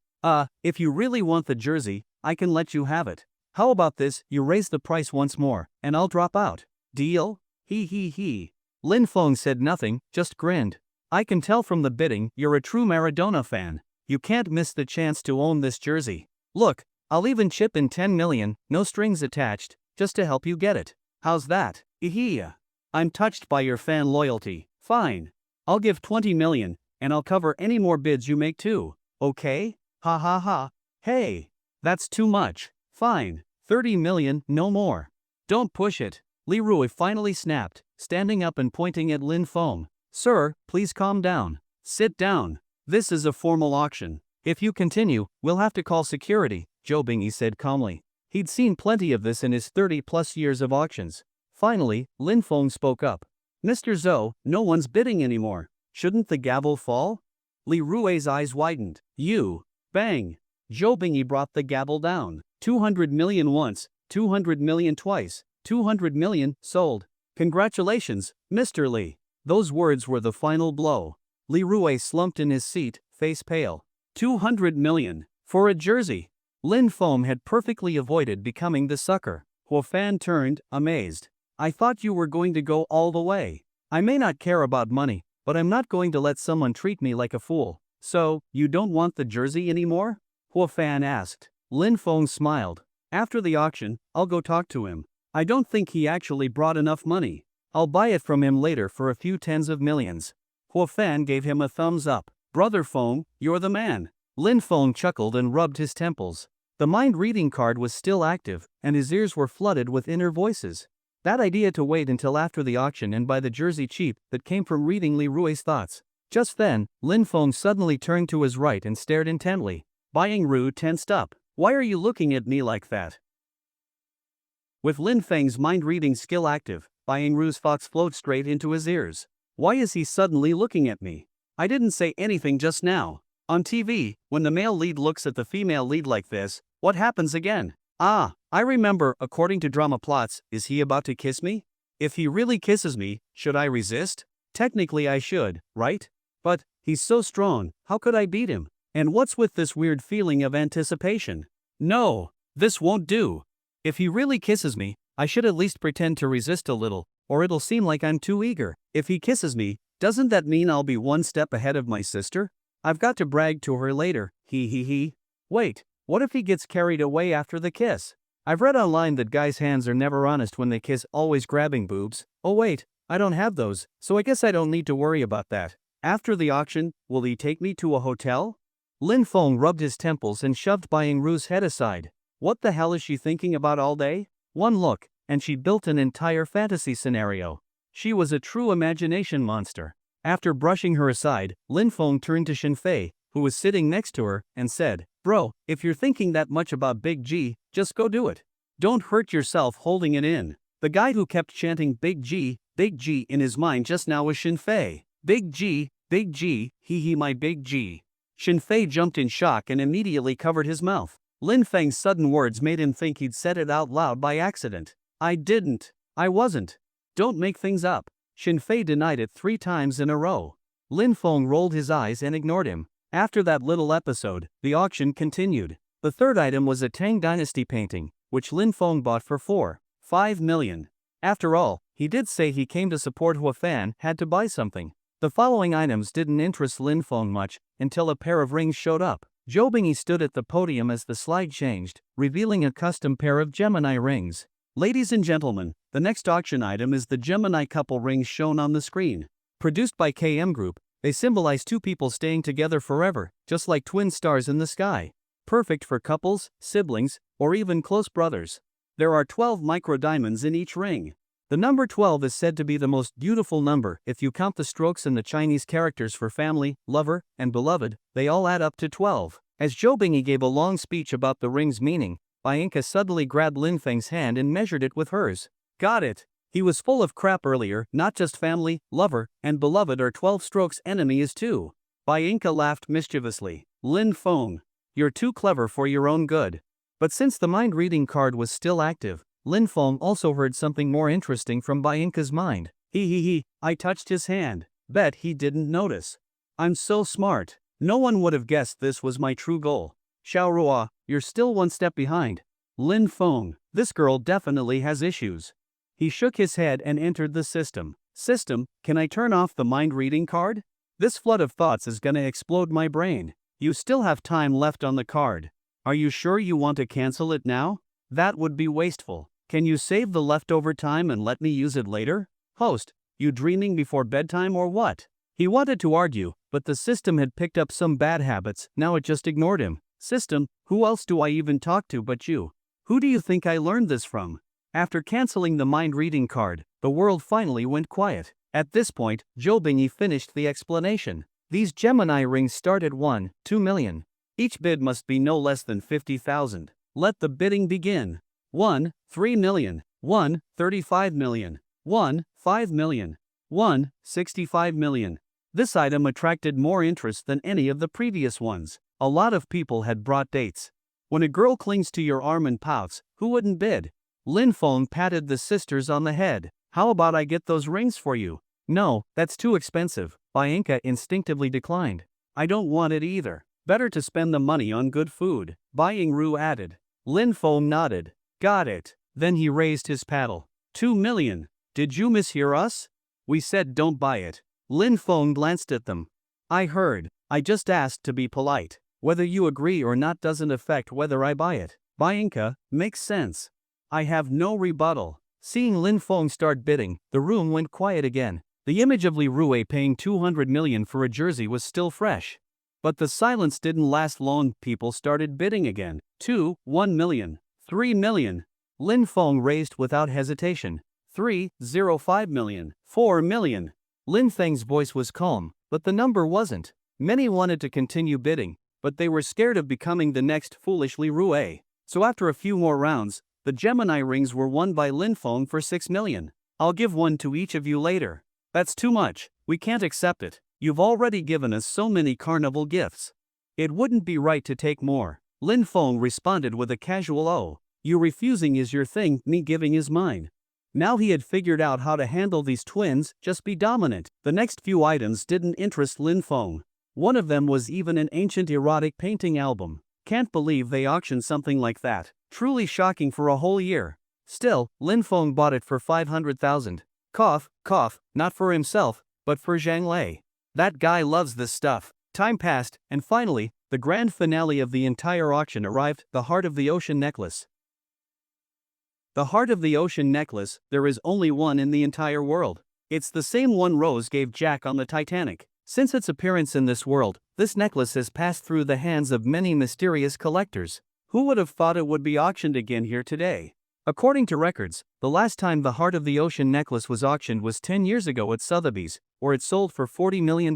If you really want the jersey, I can let you have it. How about this, you raise the price once more, and I'll drop out. Deal? Hee hee hee. Lin Feng said nothing, just grinned. I can tell from the bidding, you're a true Maradona fan. You can't miss the chance to own this jersey. Look, I'll even chip in 10 million, no strings attached, just to help you get it. How's that? Eehee. I'm touched by your fan loyalty. Fine. I'll give 20 million, and I'll cover any more bids you make too. Okay? Ha ha ha. Hey. That's too much. Fine. 30 million, no more. Don't push it. Li Rue finally snapped, standing up and pointing at Lin Feng. Sir, please calm down. Sit down. This is a formal auction. If you continue, we'll have to call security, Zhou Bingyi said calmly. He'd seen plenty of this in his 30-plus years of auctions. Finally, Lin Feng spoke up. Mr. Zhou, no one's bidding anymore. Shouldn't the gavel fall? Li Rue's eyes widened. You. Bang. Zhou Bingyi brought the gavel down. 200 million once, 200 million twice, 200 million, sold. Congratulations, Mr. Li. Those words were the final blow. Li Rue slumped in his seat, face pale. 200 million. For a jersey. Lin Feng had perfectly avoided becoming the sucker. Huo Fan turned, amazed. I thought you were going to go all the way. I may not care about money, but I'm not going to let someone treat me like a fool. So, you don't want the jersey anymore? Huo Fan asked. Lin Feng smiled. After the auction, I'll go talk to him. I don't think he actually brought enough money. I'll buy it from him later for a few tens of millions. Huo Fan gave him a thumbs up. Brother Feng, you're the man. Lin Feng chuckled and rubbed his temples. The mind-reading card was still active, and his ears were flooded with inner voices. That idea to wait until after the auction and buy the jersey cheap that came from reading Li Rue's thoughts. Just then, Lin Feng suddenly turned to his right and stared intently. Buying Ru tensed up. Why are you looking at me like that? With Lin Feng's mind-reading skill active, Buying Ru's thoughts flowed straight into his ears. Why is he suddenly looking at me? I didn't say anything just now. On TV, when the male lead looks at the female lead like this, what happens again? Ah, I remember, according to drama plots, is he about to kiss me? If he really kisses me, should I resist? Technically I should, right? But, he's so strong, how could I beat him? And what's with this weird feeling of anticipation? No, this won't do. If he really kisses me, I should at least pretend to resist a little, or it'll seem like I'm too eager. If he kisses me, doesn't that mean I'll be one step ahead of my sister? I've got to brag to her later, he. Wait, what if he gets carried away after the kiss? I've read online that guys' hands are never honest when they kiss, always grabbing boobs. Oh wait, I don't have those, so I guess I don't need to worry about that. After the auction, will he take me to a hotel? Lin Feng rubbed his temples and shoved Buying Ru's head aside. What the hell is she thinking about all day? One look, and she built an entire fantasy scenario. She was a true imagination monster. After brushing her aside, Lin Feng turned to Shinfei, who was sitting next to her, and said, "Bro, if you're thinking that much about Big G, just go do it. Don't hurt yourself holding it in." The guy who kept chanting Big G in his mind just now was Shinfei. Big G, hee hee my Big G. Shinfei jumped in shock and immediately covered his mouth. Lin Feng's sudden words made him think he'd said it out loud by accident. "I didn't. I wasn't. Don't make things up." Shinfei denied it 3 times in a row. Lin Feng rolled his eyes and ignored him. After that little episode, the auction continued. The third item was a Tang Dynasty painting, which Lin Feng bought for 4.5 million. After all, he did say he came to support who a fan had to buy something. The following items didn't interest Lin Feng much until a pair of rings showed up. Zhou Bingyi stood at the podium as the slide changed, revealing a custom pair of Gemini rings. Ladies and gentlemen, the next auction item is the Gemini couple rings shown on the screen. Produced by KM Group, they symbolize 2 people staying together forever, just like twin stars in the sky. Perfect for couples, siblings, or even close brothers. There are 12 micro-diamonds in each ring. The number 12 is said to be the most beautiful number if you count the strokes in the Chinese characters for family, lover, and beloved, they all add up to 12. As Zhou Bingyi gave a long speech about the ring's meaning, Bianca suddenly grabbed Lin Feng's hand and measured it with hers. Got it. He was full of crap earlier, not just family, lover, and beloved are 12 strokes, enemy is 2. Bianca laughed mischievously. Lin Feng, you're too clever for your own good. But since the mind-reading card was still active, Lin Feng also heard something more interesting from Bianca's mind. He, I touched his hand. Bet he didn't notice. I'm so smart. No one would have guessed this was my true goal. Xiaorua, you're still 1 step behind. Lin Feng, this girl definitely has issues. He shook his head and entered the system. System, can I turn off the mind-reading card? This flood of thoughts is gonna explode my brain. You still have time left on the card. Are you sure you want to cancel it now? That would be wasteful. Can you save the leftover time and let me use it later? Host, you dreaming before bedtime or what? He wanted to argue, but the system had picked up some bad habits, now it just ignored him. System, who else do I even talk to but you? Who do you think I learned this from? After canceling the mind-reading card, the world finally went quiet. At this point, Zhou Bingyi finished the explanation. These Gemini rings start at 1, 2 million. Each bid must be no less than 50,000. Let the bidding begin. 1, 3 million. 1, 35 million. 1, 5 million. 1, 65 million. This item attracted more interest than any of the previous ones. A lot of people had brought dates. When a girl clings to your arm and pouts, who wouldn't bid? Lin Feng patted the sisters on the head. How about I get those rings for you? No, that's too expensive. Bianca instinctively declined. I don't want it either. Better to spend the money on good food. Buying Ru added. Lin Feng nodded. Got it. Then he raised his paddle. 2 million. Did you mishear us? We said don't buy it. Lin Feng glanced at them. I heard. I just asked to be polite. Whether you agree or not doesn't affect whether I buy it. Bianca, makes sense. I have no rebuttal. Seeing Lin Feng start bidding, the room went quiet again. The image of Li Rue paying 200 million for a jersey was still fresh. But the silence didn't last long. People started bidding again. 2, 1 million. 3 million. Lin Feng raised without hesitation. 3.05 million. 4 million. Lin Feng's voice was calm, but the number wasn't. Many wanted to continue bidding, but they were scared of becoming the next foolish Li Rue. So after a few more rounds, the Gemini rings were won by Lin Feng for 6 million. I'll give one to each of you later. That's too much. We can't accept it. You've already given us so many carnival gifts. It wouldn't be right to take more. Lin Feng responded with a casual "Oh, you refusing is your thing, me giving is mine." Now he had figured out how to handle these twins, just be dominant. The next few items didn't interest Lin Feng. One of them was even an ancient erotic painting album. Can't believe they auctioned something like that. Truly shocking for a whole year. Still, Lin Feng bought it for 500,000. Cough, cough, not for himself, but for Zhang Lei. That guy loves this stuff. Time passed, and finally, the grand finale of the entire auction arrived, the Heart of the Ocean necklace. The Heart of the Ocean necklace, there is only one in the entire world. It's the same one Rose gave Jack on the Titanic. Since its appearance in this world, this necklace has passed through the hands of many mysterious collectors. Who would have thought it would be auctioned again here today? According to records, the last time the Heart of the Ocean necklace was auctioned was 10 years ago at Sotheby's, where it sold for $40 million.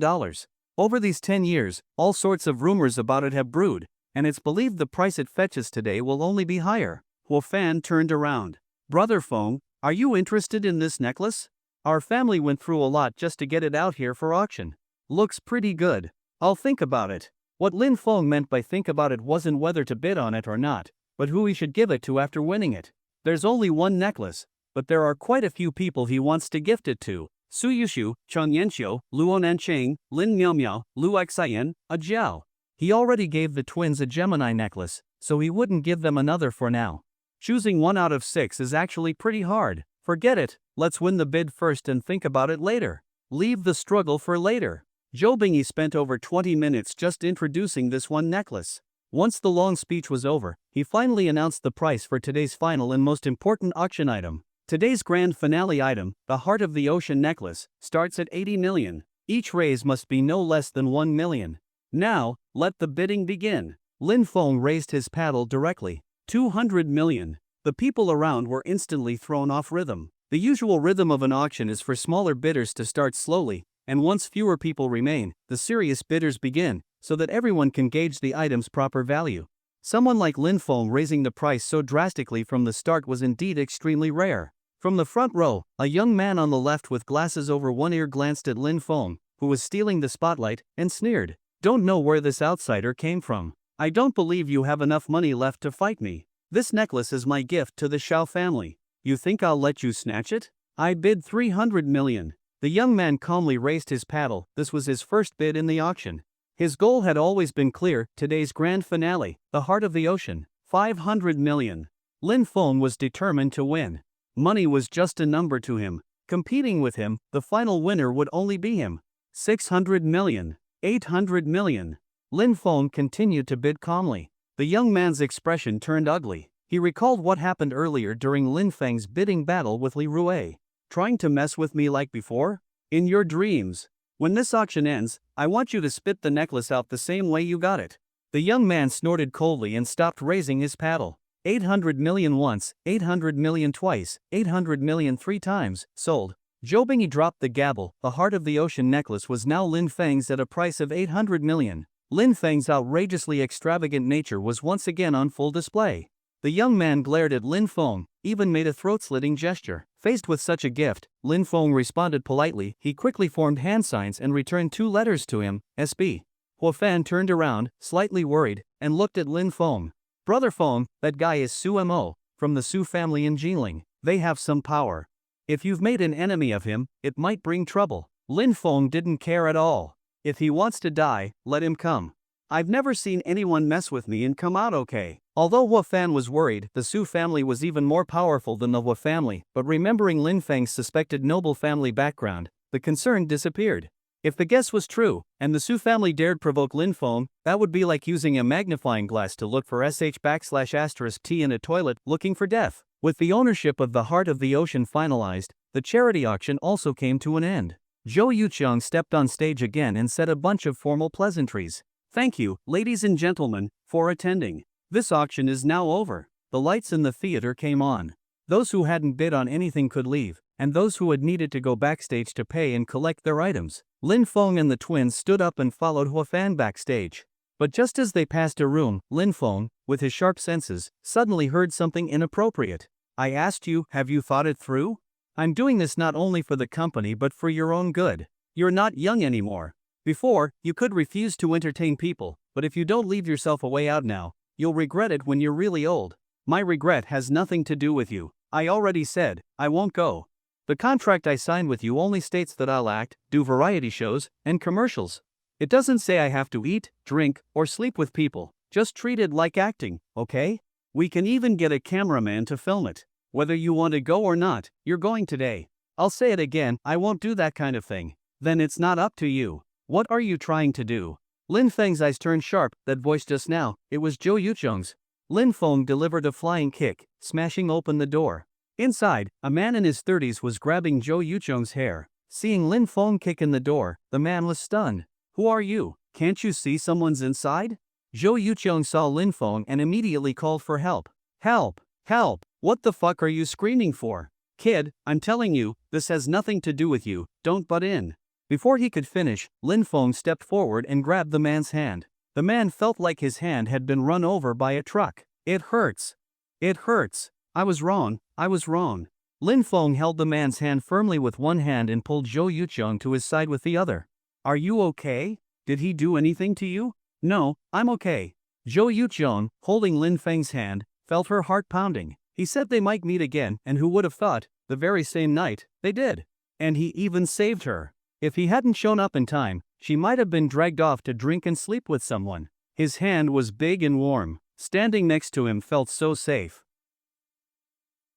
Over these 10 years, all sorts of rumors about it have brewed, and it's believed the price it fetches today will only be higher. Fan turned around. Brother Feng, are you interested in this necklace? Our family went through a lot just to get it out here for auction. Looks pretty good. I'll think about it. What Lin Feng meant by think about it wasn't whether to bid on it or not, but who he should give it to after winning it. There's only one necklace, but there are quite a few people he wants to gift it to. Suyushu, Cheng Yanxiu, Luo Nancheng, Lin Miaomiao, Lu Xian, a Jiao. He already gave the twins a Gemini necklace, so he wouldn't give them another for now. Choosing 1 out of 6 is actually pretty hard. Forget it, let's win the bid first and think about it later. Leave the struggle for later. Zhou Bingyi spent over 20 minutes just introducing this one necklace. Once the long speech was over, he finally announced the price for today's final and most important auction item. Today's grand finale item, the Heart of the Ocean necklace, starts at 80 million. Each raise must be no less than 1 million. Now, let the bidding begin. Lin Feng raised his paddle directly. 200 million. The people around were instantly thrown off rhythm. The usual rhythm of an auction is for smaller bidders to start slowly, and once fewer people remain, the serious bidders begin, so that everyone can gauge the item's proper value. Someone like Lin Feng raising the price so drastically from the start was indeed extremely rare. From the front row, a young man on the left with glasses over one ear glanced at Lin Feng, who was stealing the spotlight, and sneered. Don't know where this outsider came from. I don't believe you have enough money left to fight me. This necklace is my gift to the Shao family. You think I'll let you snatch it? I bid 300 million. The young man calmly raised his paddle. This was his first bid in the auction. His goal had always been clear, today's grand finale, the Heart of the Ocean, 500 million. Lin Feng was determined to win. Money was just a number to him. Competing with him, the final winner would only be him. 600 million. 800 million. Lin Feng continued to bid calmly. The young man's expression turned ugly. He recalled what happened earlier during Lin Feng's bidding battle with Li Rui. Trying to mess with me like before? In your dreams. When this auction ends, I want you to spit the necklace out the same way you got it. The young man snorted coldly and stopped raising his paddle. 800 million once, 800 million twice, 800 million 3 times, sold. Zhou Bingyi dropped the gavel. The Heart of the Ocean necklace was now Lin Feng's at a price of 800 million. Lin Feng's outrageously extravagant nature was once again on full display. The young man glared at Lin Feng, even made a throat-slitting gesture. Faced with such a gift, Lin Feng responded politely. He quickly formed hand signs and returned 2 letters to him, SB. Fan turned around, slightly worried, and looked at Lin Feng. Brother Feng, that guy is Su Mo, from the Su family in Jingling. They have some power. If you've made an enemy of him, it might bring trouble. Lin Feng didn't care at all. If he wants to die, let him come. I've never seen anyone mess with me and come out okay. Although Fan was worried, the Su family was even more powerful than the family, but remembering Lin Feng's suspected noble family background, the concern disappeared. If the guess was true, and the Su family dared provoke Lin Feng, that would be like using a magnifying glass to look for sh\T in a toilet looking for death. With the ownership of the Heart of the Ocean finalized, the charity auction also came to an end. Zhou Yuqiang stepped on stage again and said a bunch of formal pleasantries. Thank you, ladies and gentlemen, for attending. This auction is now over. The lights in the theater came on. Those who hadn't bid on anything could leave, and those who had needed to go backstage to pay and collect their items. Lin Feng and the twins stood up and followed Fan backstage. But just as they passed a room, Lin Feng, with his sharp senses, suddenly heard something inappropriate. I asked you, have you thought it through? I'm doing this not only for the company but for your own good. You're not young anymore. Before, you could refuse to entertain people, but if you don't leave yourself a way out now, you'll regret it when you're really old. My regret has nothing to do with you. I already said, I won't go. The contract I signed with you only states that I'll act, do variety shows, and commercials. It doesn't say I have to eat, drink, or sleep with people. Just treat it like acting, okay? We can even get a cameraman to film it. Whether you want to go or not, you're going today. I'll say it again, I won't do that kind of thing. Then it's not up to you. What are you trying to do? Lin Feng's eyes turned sharp. That voice just now, it was Zhou Yuqiang's. Lin Feng delivered a flying kick, smashing open the door. Inside, a man in his 30s was grabbing Zhou Yuqiang's hair. Seeing Lin Feng kick in the door, the man was stunned. Who are you? Can't you see someone's inside? Zhou Yuqiang saw Lin Feng and immediately called for help. Help! Help! What the fuck are you screaming for? Kid, I'm telling you, this has nothing to do with you, don't butt in. Before he could finish, Lin Feng stepped forward and grabbed the man's hand. The man felt like his hand had been run over by a truck. It hurts. It hurts. I was wrong. Lin Feng held the man's hand firmly with one hand and pulled Zhou Yuqiang to his side with the other. Are you okay? Did he do anything to you? No, I'm okay. Zhou Yuqiang, holding Lin Feng's hand, felt her heart pounding. He said they might meet again, and who would have thought, the very same night, they did. And he even saved her. If he hadn't shown up in time, she might have been dragged off to drink and sleep with someone. His hand was big and warm. Standing next to him felt so safe.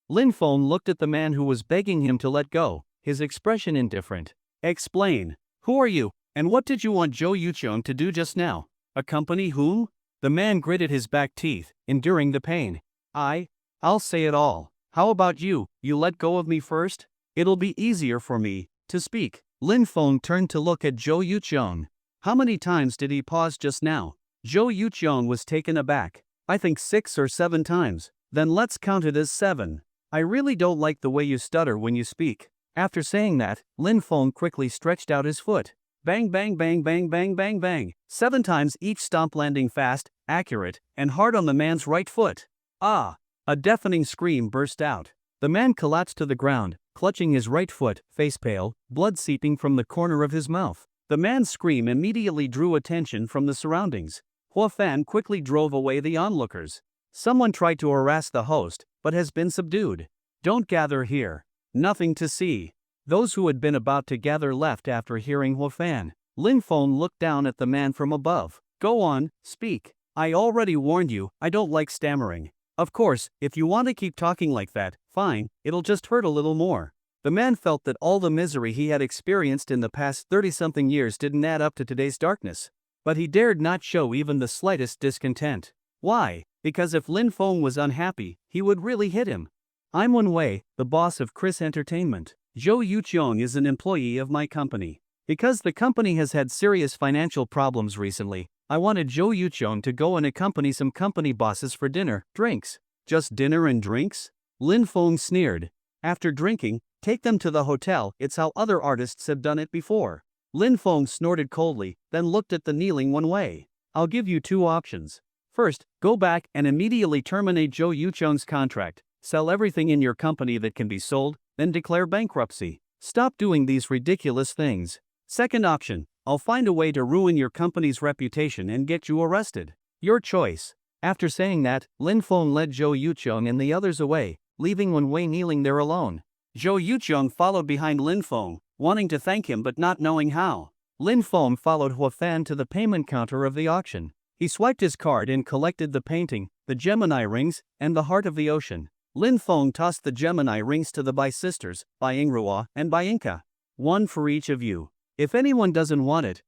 Lin Feng looked at the man who was begging him to let go, his expression indifferent. Explain. Who are you, and what did you want Zhou Yuqiang to do just now? Accompany whom? The man gritted his back teeth, enduring the pain. I'll say it all. How about you let go of me first? It'll be easier for me to speak. Lin Feng turned to look at Zhou Yuqiang. How many times did he pause just now? Zhou Yuqiang was taken aback. I think 6 or 7 times. Then let's count it as 7. I really don't like the way you stutter when you speak. After saying that, Lin Feng quickly stretched out his foot. Bang bang bang bang bang bang bang. 7 times each stomp landing fast, accurate, and hard on the man's right foot. Ah! A deafening scream burst out. The man collapsed to the ground, clutching his right foot, face pale, blood seeping from the corner of his mouth. The man's scream immediately drew attention from the surroundings. Hua Fan quickly drove away the onlookers. Someone tried to harass the host, but has been subdued. Don't gather here. Nothing to see. Those who had been about to gather left after hearing Hua Fan. Lin Feng looked down at the man from above. Go on, speak. I already warned you, I don't like stammering. Of course, if you want to keep talking like that, fine, it'll just hurt a little more. The man felt that all the misery he had experienced in the past 30-something years didn't add up to today's darkness. But he dared not show even the slightest discontent. Why? Because if Lin Feng was unhappy, he would really hit him. I'm Wen Wei, the boss of Chris Entertainment. Zhou Yuqiang is an employee of my company. Because the company has had serious financial problems recently, I wanted Zhou Yuqiang to go and accompany some company bosses for dinner, drinks. Just dinner and drinks? Lin Feng sneered. After drinking, take them to the hotel, it's how other artists have done it before. Lin Feng snorted coldly, then looked at the kneeling Wen Wei. I'll give you 2 options. First, go back and immediately terminate Zhou Yuqiang's contract, sell everything in your company that can be sold, then declare bankruptcy. Stop doing these ridiculous things. Second option, I'll find a way to ruin your company's reputation and get you arrested. Your choice. After saying that, Lin Feng led Zhou Yuqiang and the others away, leaving Wen Wei kneeling there alone. Zhou Yuqiang followed behind Lin Feng, wanting to thank him but not knowing how. Lin Feng followed Hua Fan to the payment counter of the auction. He swiped his card and collected the painting, the Gemini rings, and the heart of the ocean. Lin Feng tossed the Gemini rings to the Bai sisters, Bai Yingrua and Bai Yinka. 1 for each of you. If anyone doesn't want it,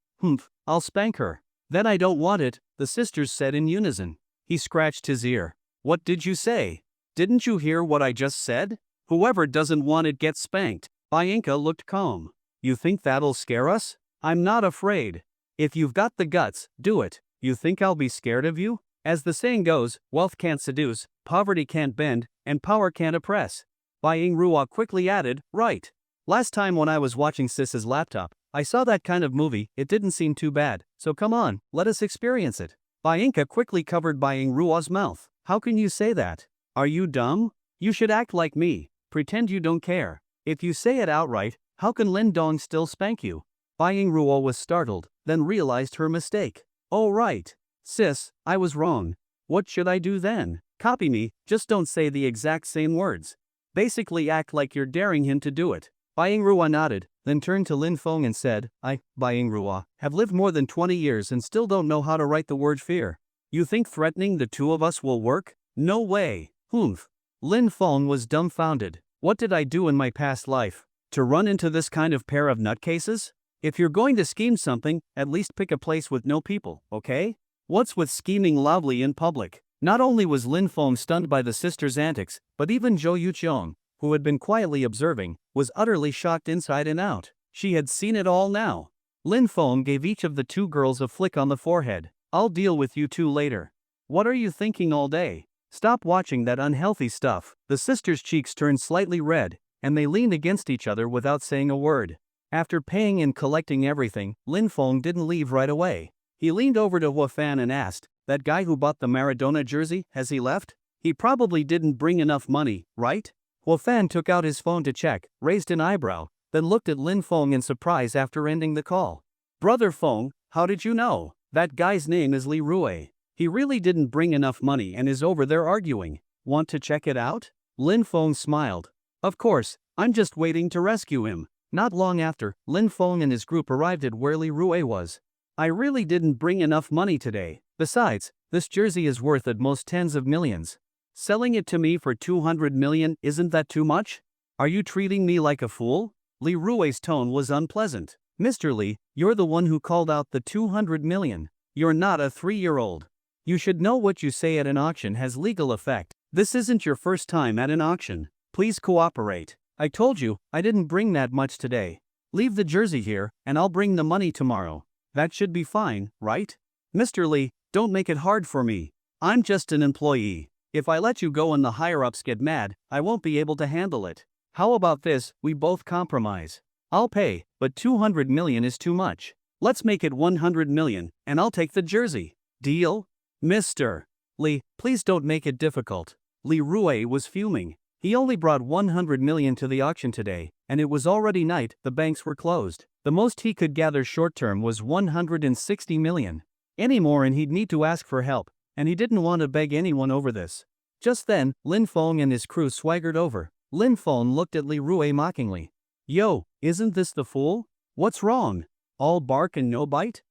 I'll spank her. Then I don't want it, the sisters said in unison. He scratched his ear. What did you say? Didn't you hear what I just said? Whoever doesn't want it gets spanked. Bai Yinka looked calm. You think that'll scare us? I'm not afraid. If you've got the guts, do it. You think I'll be scared of you? As the saying goes, wealth can't seduce, poverty can't bend, and power can't oppress. Bai Yingrua quickly added, right. Last time when I was watching Sis's laptop, I saw that kind of movie, it didn't seem too bad, so come on, let us experience it. Bai Yinka quickly covered Bai Yingrua's mouth. How can you say that? Are you dumb? You should act like me. Pretend you don't care. If you say it outright, how can Lin Dong still spank you? Bai Yingrua was startled, then realized her mistake. Oh right. Sis, I was wrong. What should I do then? Copy me, just don't say the exact same words. Basically act like you're daring him to do it. Bai Yingrua nodded, then turned to Lin Feng and said, I, Bai Yingrua, have lived more than 20 years and still don't know how to write the word fear. You think threatening the 2 of us will work? No way. Humph. Lin Feng was dumbfounded. What did I do in my past life? To run into this kind of pair of nutcases? If you're going to scheme something, at least pick a place with no people, okay? What's with scheming loudly in public? Not only was Lin Feng stunned by the sisters' antics, but even Zhou Yuqiang, who had been quietly observing, was utterly shocked inside and out. She had seen it all now. Lin Feng gave each of the 2 girls a flick on the forehead. I'll deal with you two later. What are you thinking all day? Stop watching that unhealthy stuff. The sisters' cheeks turned slightly red, and they leaned against each other without saying a word. After paying and collecting everything, Lin Feng didn't leave right away. He leaned over to Hua Fan and asked, "That guy who bought the Maradona jersey, has he left? He probably didn't bring enough money, right?" Hua Fan took out his phone to check, raised an eyebrow, then looked at Lin Feng in surprise after ending the call. "Brother Feng, how did you know? That guy's name is Li Rui. He really didn't bring enough money and is over there arguing. Want to check it out?" Lin Feng smiled. "Of course, I'm just waiting to rescue him." Not long after, Lin Feng and his group arrived at where Li Rui was. "I really didn't bring enough money today. Besides, this jersey is worth at most tens of millions. Selling it to me for 200 million, isn't that too much? Are you treating me like a fool?" Li Rui's tone was unpleasant. "Mr. Li, you're the one who called out the 200 million. You're not a 3-year-old. You should know what you say at an auction has legal effect. This isn't your first time at an auction. Please cooperate. I told you, I didn't bring that much today. Leave the jersey here, and I'll bring the money tomorrow. That should be fine, right? Mr. Li, don't make it hard for me. I'm just an employee. If I let you go and the higher-ups get mad, I won't be able to handle it. How about this, we both compromise? I'll pay, but 200 million is too much. Let's make it 100 million, and I'll take the jersey. Deal?" "Mr. Li, please don't make it difficult." Li Rui was fuming. He only brought 100 million to the auction today, and it was already night, the banks were closed. The most he could gather short-term was 160 million. Any more and he'd need to ask for help, and he didn't want to beg anyone over this. Just then, Lin Feng and his crew swaggered over. Lin Feng looked at Li Rui mockingly. "Yo, isn't this the fool? What's wrong? All bark and no bite?"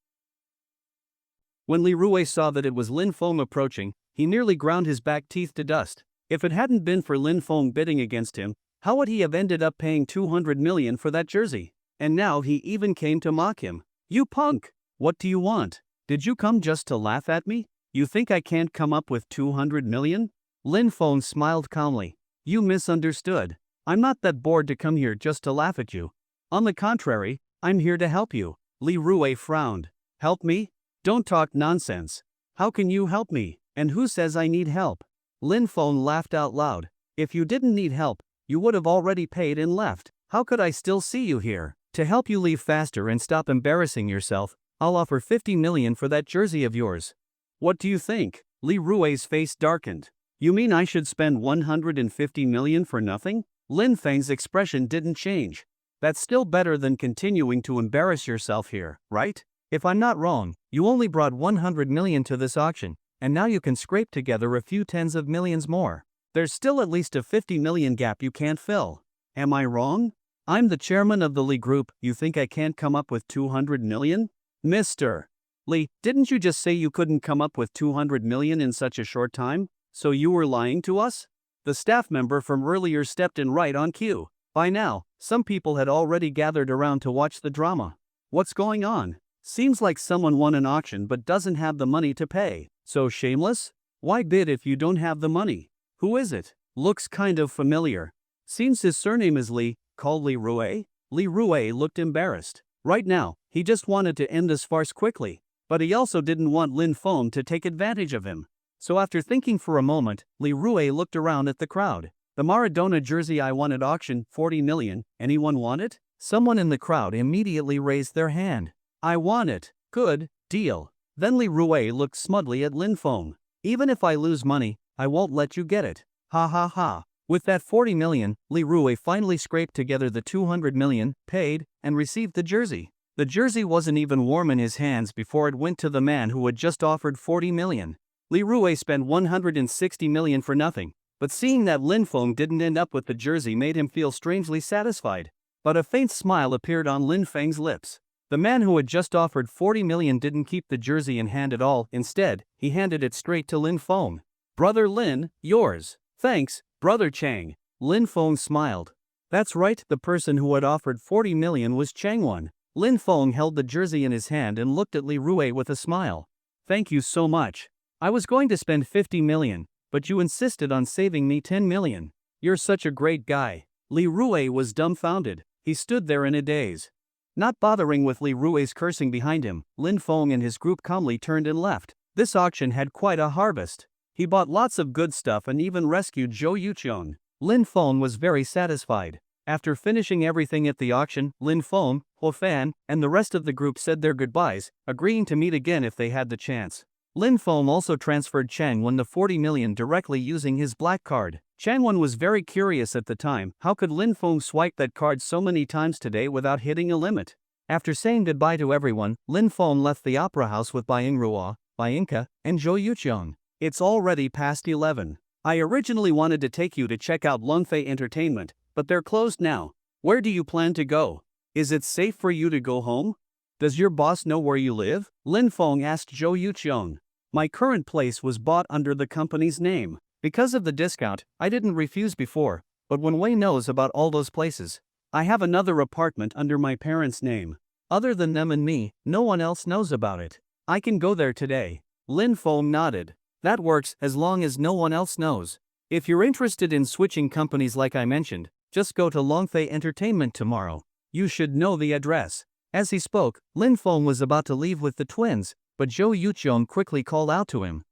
When Li Rui saw that it was Lin Feng approaching, he nearly ground his back teeth to dust. If it hadn't been for Lin Feng bidding against him, how would he have ended up paying 200 million for that jersey? And now he even came to mock him. "You punk! What do you want? Did you come just to laugh at me? You think I can't come up with 200 million? Lin Feng smiled calmly. "You misunderstood. I'm not that bored to come here just to laugh at you. On the contrary, I'm here to help you." Li Rui frowned. "Help me? Don't talk nonsense. How can you help me? And who says I need help?" Lin Feng laughed out loud. "If you didn't need help, you would have already paid and left. How could I still see you here? To help you leave faster and stop embarrassing yourself, I'll offer 50 million for that jersey of yours. What do you think?" Li Rui's face darkened. "You mean I should spend 150 million for nothing?" Lin Feng's expression didn't change. "That's still better than continuing to embarrass yourself here, right? If I'm not wrong, you only brought 100 million to this auction, and now you can scrape together a few tens of millions more. There's still at least a 50 million gap you can't fill. Am I wrong? I'm the chairman of the Li Group. You think I can't come up with 200 million? Mr. Li, didn't you just say you couldn't come up with 200 million in such a short time? So you were lying to us?" The staff member from earlier stepped in right on cue. By now, some people had already gathered around to watch the drama. "What's going on? Seems like someone won an auction but doesn't have the money to pay. So shameless? Why bid if you don't have the money? Who is it? Looks kind of familiar. Seems his surname is Li, called Li Rui." Li Rui looked embarrassed. Right now, he just wanted to end this farce quickly, but he also didn't want Lin Feng to take advantage of him. So after thinking for a moment, Li Rui looked around at the crowd. "The Maradona jersey I won at auction, 40 million, anyone want it?" Someone in the crowd immediately raised their hand. "I want it." "Good deal." Then Li Rui looked smugly at Lin Feng. "Even if I lose money, I won't let you get it. Ha ha ha." With that 40 million, Li Rui finally scraped together the 200 million, paid, and received the jersey. The jersey wasn't even warm in his hands before it went to the man who had just offered 40 million. Li Rui spent 160 million for nothing, but seeing that Lin Feng didn't end up with the jersey made him feel strangely satisfied. But a faint smile appeared on Lin Feng's lips. The man who had just offered 40 million didn't keep the jersey in hand at all. Instead, he handed it straight to Lin Feng. "Brother Lin, yours." "Thanks, Brother Chang." Lin Feng smiled. That's right, the person who had offered 40 million was Changwon. Lin Feng held the jersey in his hand and looked at Li Rui with a smile. "Thank you so much. I was going to spend 50 million, but you insisted on saving me 10 million. You're such a great guy." Li Rui was dumbfounded. He stood there in a daze. Not bothering with Li Rui's cursing behind him, Lin Feng and his group calmly turned and left. This auction had quite a harvest. He bought lots of good stuff and even rescued Zhou Yuqiong. Lin Feng was very satisfied. After finishing everything at the auction, Lin Feng, Huo Fan, and the rest of the group said their goodbyes, agreeing to meet again if they had the chance. Lin Feng also transferred Changwon the 40 million directly using his black card. Changwon was very curious at the time. How could Lin Feng swipe that card so many times today without hitting a limit? After saying goodbye to everyone, Lin Feng left the opera house with Baiyingrua, Baiyinka, and Zhou Yuqiong. It's already past 11. I originally wanted to take you to check out Lungfei Entertainment, but they're closed now. Where do you plan to go? Is it safe for you to go home? Does your boss know where you live? Lin Feng asked Zhou Yuqiong. My current place was bought under the company's name. Because of the discount, I didn't refuse before, but when Wei knows about all those places. I have another apartment under my parents' name. Other than them and me, no one else knows about it. I can go there today. Lin Feng nodded. That works as long as no one else knows. If you're interested in switching companies like I mentioned, just go to Longfei Entertainment tomorrow. You should know the address. As he spoke, Lin Feng was about to leave with the twins, but Zhou Yuqiong quickly called out to him.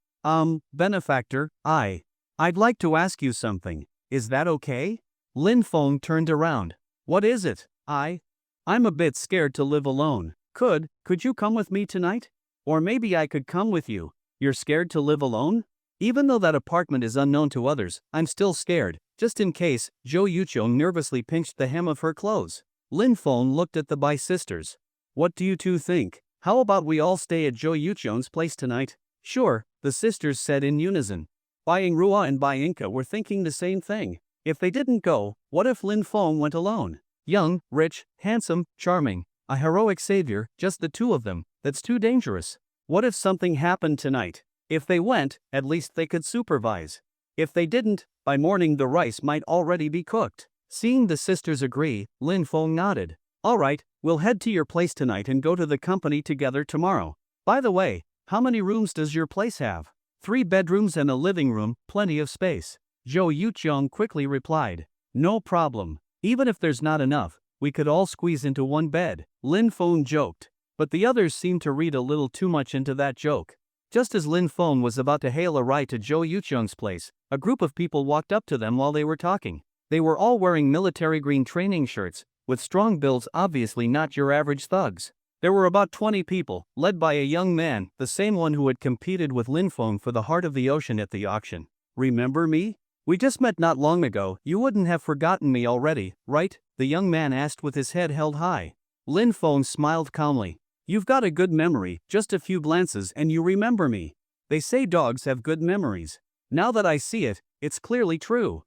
Benefactor, I'd like to ask you something. Is that okay? Lin Feng turned around. What is it? I'm a bit scared to live alone. Could you come with me tonight? Or maybe I could come with you. You're scared to live alone? Even though that apartment is unknown to others, I'm still scared, just in case. Zhou Yuqiong nervously pinched the hem of her clothes. Lin Feng looked at the Bai sisters. What do you two think? How about we all stay at Zhou Yuqiong's place tonight? Sure, the sisters said in unison. Baiyingrua and Baiyinka were thinking the same thing. If they didn't go, what if Lin Feng went alone? Young, rich, handsome, charming, a heroic savior, just the two of them. That's too dangerous. What if something happened tonight? If they went, at least they could supervise. If they didn't, by morning the rice might already be cooked. Seeing the sisters agree, Lin Feng nodded. All right, we'll head to your place tonight and go to the company together tomorrow. By the way, how many rooms does your place have? 3 bedrooms and a living room, plenty of space. Zhou Yuqiong quickly replied. No problem. Even if there's not enough, we could all squeeze into one bed. Lin Feng joked. But the others seemed to read a little too much into that joke. Just as Lin Feng was about to hail a ride to Zhou Yuqiong's place, a group of people walked up to them while they were talking. They were all wearing military green training shirts, with strong builds, obviously not your average thugs. There were about 20 people, led by a young man, the same one who had competed with Lin Feng for the Heart of the Ocean at the auction. Remember me? We just met not long ago. You wouldn't have forgotten me already, right? The young man asked with his head held high. Lin Feng smiled calmly. You've got a good memory, just a few glances and you remember me. They say dogs have good memories. Now that I see it, it's clearly true.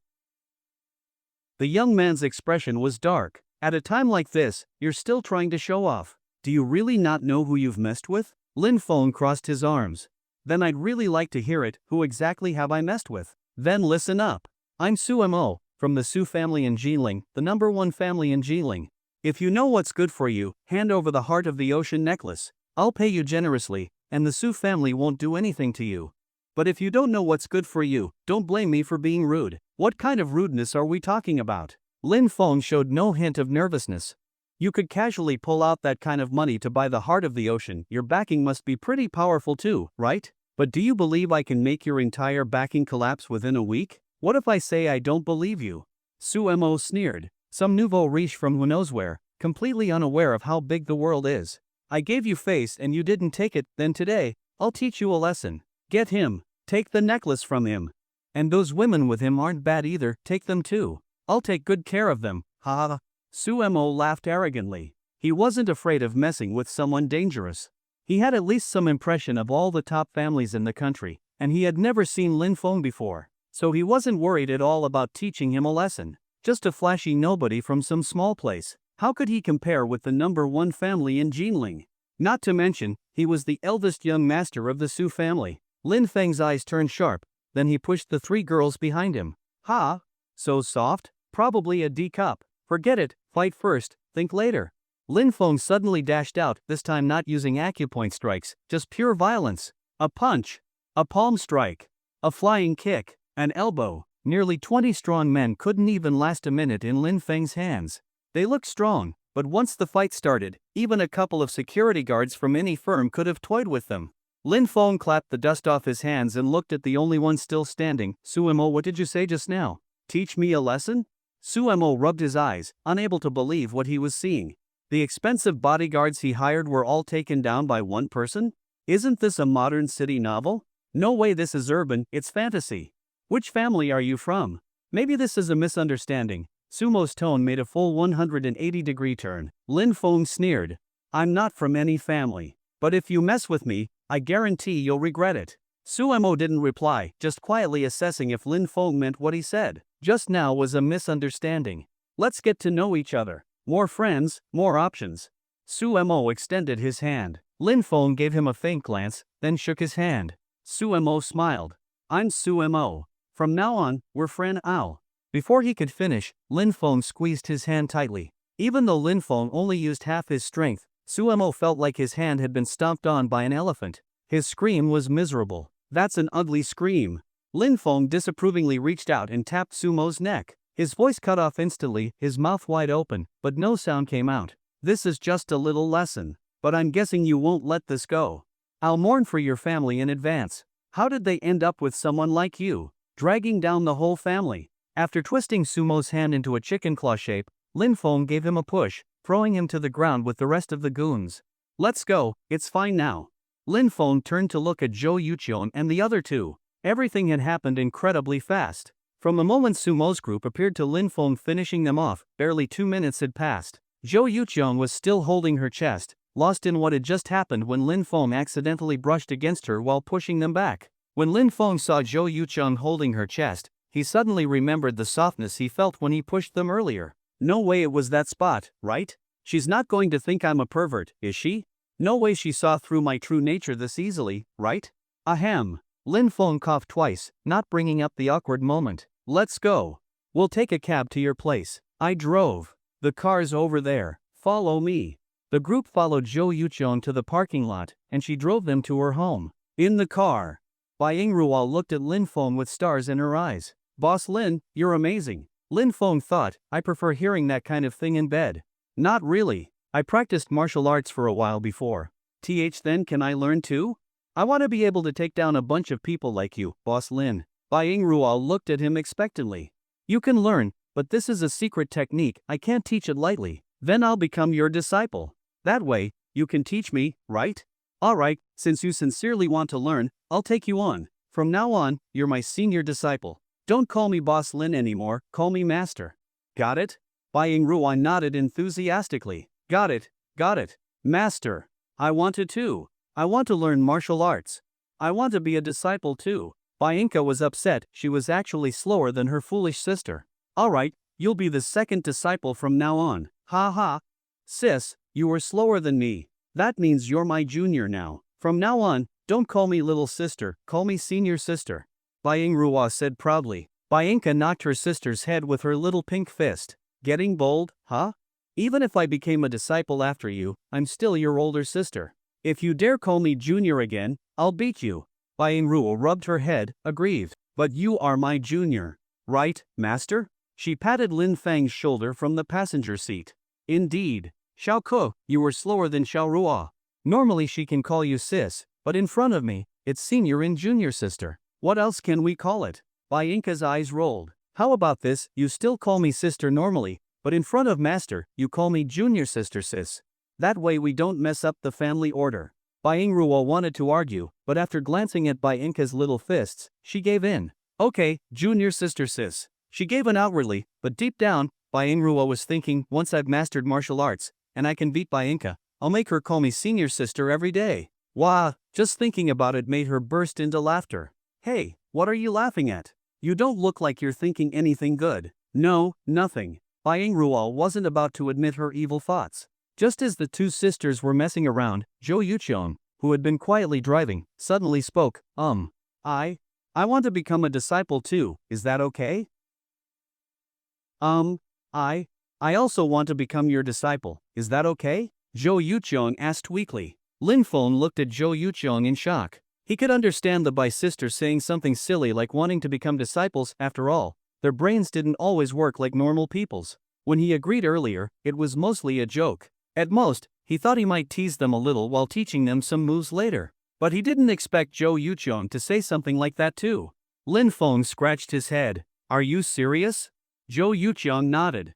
The young man's expression was dark. At a time like this, you're still trying to show off. Do you really not know who you've messed with? Lin Feng crossed his arms. Then I'd really like to hear it. Who exactly have I messed with? Then listen up. I'm Su Mo, from the Su family in Jiling, the #1 family in Jiling. If you know what's good for you, hand over the Heart of the Ocean necklace. I'll pay you generously, and the Su family won't do anything to you. But if you don't know what's good for you, don't blame me for being rude. What kind of rudeness are we talking about? Lin Feng showed no hint of nervousness. You could casually pull out that kind of money to buy the Heart of the Ocean. Your backing must be pretty powerful too, right? But do you believe I can make your entire backing collapse within a week? What if I say I don't believe you? Su Mo sneered. Some nouveau riche from who knows where, completely unaware of how big the world is. I gave you face and you didn't take it, then today, I'll teach you a lesson. Get him. Take the necklace from him. And those women with him aren't bad either, take them too. I'll take good care of them, ha. Su Mo laughed arrogantly. He wasn't afraid of messing with someone dangerous. He had at least some impression of all the top families in the country, and he had never seen Lin Feng before, so he wasn't worried at all about teaching him a lesson. Just a flashy nobody from some small place. How could he compare with the #1 family in Jinling? Not to mention, he was the eldest young master of the Su family. Lin Feng's eyes turned sharp, then he pushed the 3 girls behind him. Ha! So soft? Probably a D cup. Forget it, fight first, think later. Lin Feng suddenly dashed out, this time not using acupoint strikes, just pure violence. A punch, a palm strike, a flying kick, an elbow. Nearly 20 strong men couldn't even last a minute in Lin Feng's hands. They looked strong, But once the fight started, even a couple of security guards from any firm could have toyed with them. Lin Feng clapped the dust off his hands and looked at the only one still standing. Suemo, what did you say just now? Teach me a lesson? Suemo rubbed his eyes, unable to believe what he was seeing. The expensive bodyguards he hired were all taken down by one person? Isn't this a modern city novel? No way, this is urban, it's fantasy. Which family are you from? Maybe this is a misunderstanding. Sumo's tone made a full 180-degree turn. Lin Feng sneered. I'm not from any family. But if you mess with me, I guarantee you'll regret it. Suemo didn't reply, just quietly assessing if Lin Feng meant what he said. Just now was a misunderstanding. Let's get to know each other. More friends, more options. Suemo extended his hand. Lin Feng gave him a faint glance, then shook his hand. Suemo smiled. I'm Suemo. From now on, we're friend Ao. Before he could finish, Lin Feng squeezed his hand tightly. Even though Lin Feng only used half his strength, Suemo felt like his hand had been stomped on by an elephant. His scream was miserable. That's an ugly scream. Lin Feng disapprovingly reached out and tapped Sumo's neck. His voice cut off instantly, his mouth wide open, but no sound came out. This is just a little lesson. But I'm guessing you won't let this go. I'll mourn for your family in advance. How did they end up with someone like you, dragging down the whole family? After twisting Sumo's hand into a chicken claw shape, Lin Feng gave him a push, throwing him to the ground with the rest of the goons. Let's go, it's fine now. Lin Feng turned to look at Zhou Yuqian and the other two. Everything had happened incredibly fast. From the moment Sumo's group appeared to Lin Feng finishing them off, barely 2 minutes had passed. Zhou Yuqian was still holding her chest, lost in what had just happened when Lin Feng accidentally brushed against her while pushing them back. When Lin Feng saw Zhou Yuqian holding her chest, he suddenly remembered the softness he felt when he pushed them earlier. No way it was that spot, right? She's not going to think I'm a pervert, is she? No way she saw through my true nature this easily, right? Ahem. Lin Feng coughed twice, not bringing up the awkward moment. Let's go. We'll take a cab to your place. I drove. The car's over there. Follow me. The group followed Zhou Yuqian to the parking lot, and she drove them to her home. In the car, Bai Yingruo looked at Lin Feng with stars in her eyes. Boss Lin, you're amazing. Lin Feng thought, I prefer hearing that kind of thing in bed. Not really. I practiced martial arts for a while before. Then can I learn too? I want to be able to take down a bunch of people like you, Boss Lin. Bai Yingruo looked at him expectantly. You can learn, but this is a secret technique, I can't teach it lightly. Then I'll become your disciple. That way, you can teach me, right? Alright, since you sincerely want to learn, I'll take you on. From now on, you're my senior disciple. Don't call me Boss Lin anymore, call me Master. Got it? Bai Yingruo nodded enthusiastically. Got it, Master. I want to too. I want to learn martial arts. I want to be a disciple too. Bianca was upset, she was actually slower than her foolish sister. Alright, you'll be the second disciple from now on. Ha ha. Sis, you were slower than me. That means you're my junior now. From now on, don't call me little sister, call me senior sister. Bai Yingruo said proudly. Bianca knocked her sister's head with her little pink fist. Getting bold, huh? Even if I became a disciple after you, I'm still your older sister. If you dare call me junior again, I'll beat you. Bai Yingruo rubbed her head, aggrieved. But you are my junior. Right, Master? She patted Lin Feng's shoulder from the passenger seat. Indeed. Xiao Ke, you were slower than Xiao Ruo. Normally she can call you sis, but in front of me, it's senior and junior sister. What else can we call it? Bianca's eyes rolled. How about this, you still call me sister normally, but in front of Master, you call me junior sister sis. That way we don't mess up the family order. Bai Yingruo wanted to argue, but after glancing at Bianca's little fists, she gave in. Okay, junior sister sis. She gave in outwardly, but deep down, Bai Yingruo was thinking, once I've mastered martial arts, and I can beat Bianca, I'll make her call me senior sister every day. Wah, just thinking about it made her burst into laughter. Hey, what are you laughing at? You don't look like you're thinking anything good. No, nothing. Bai Yingruo wasn't about to admit her evil thoughts. Just as the two sisters were messing around, Zhou Yuqian, who had been quietly driving, suddenly spoke. I want to become a disciple too, is that okay? I also want to become your disciple, is that okay? Zhou Yuqian asked weakly. Lin Feng looked at Zhou Yuqian in shock. He could understand the Bai sister saying something silly like wanting to become disciples, after all, their brains didn't always work like normal people's. When he agreed earlier, it was mostly a joke. At most, he thought he might tease them a little while teaching them some moves later. But he didn't expect Zhou Yuqiong to say something like that too. Lin Feng scratched his head. Are you serious? Zhou Yuqiong nodded.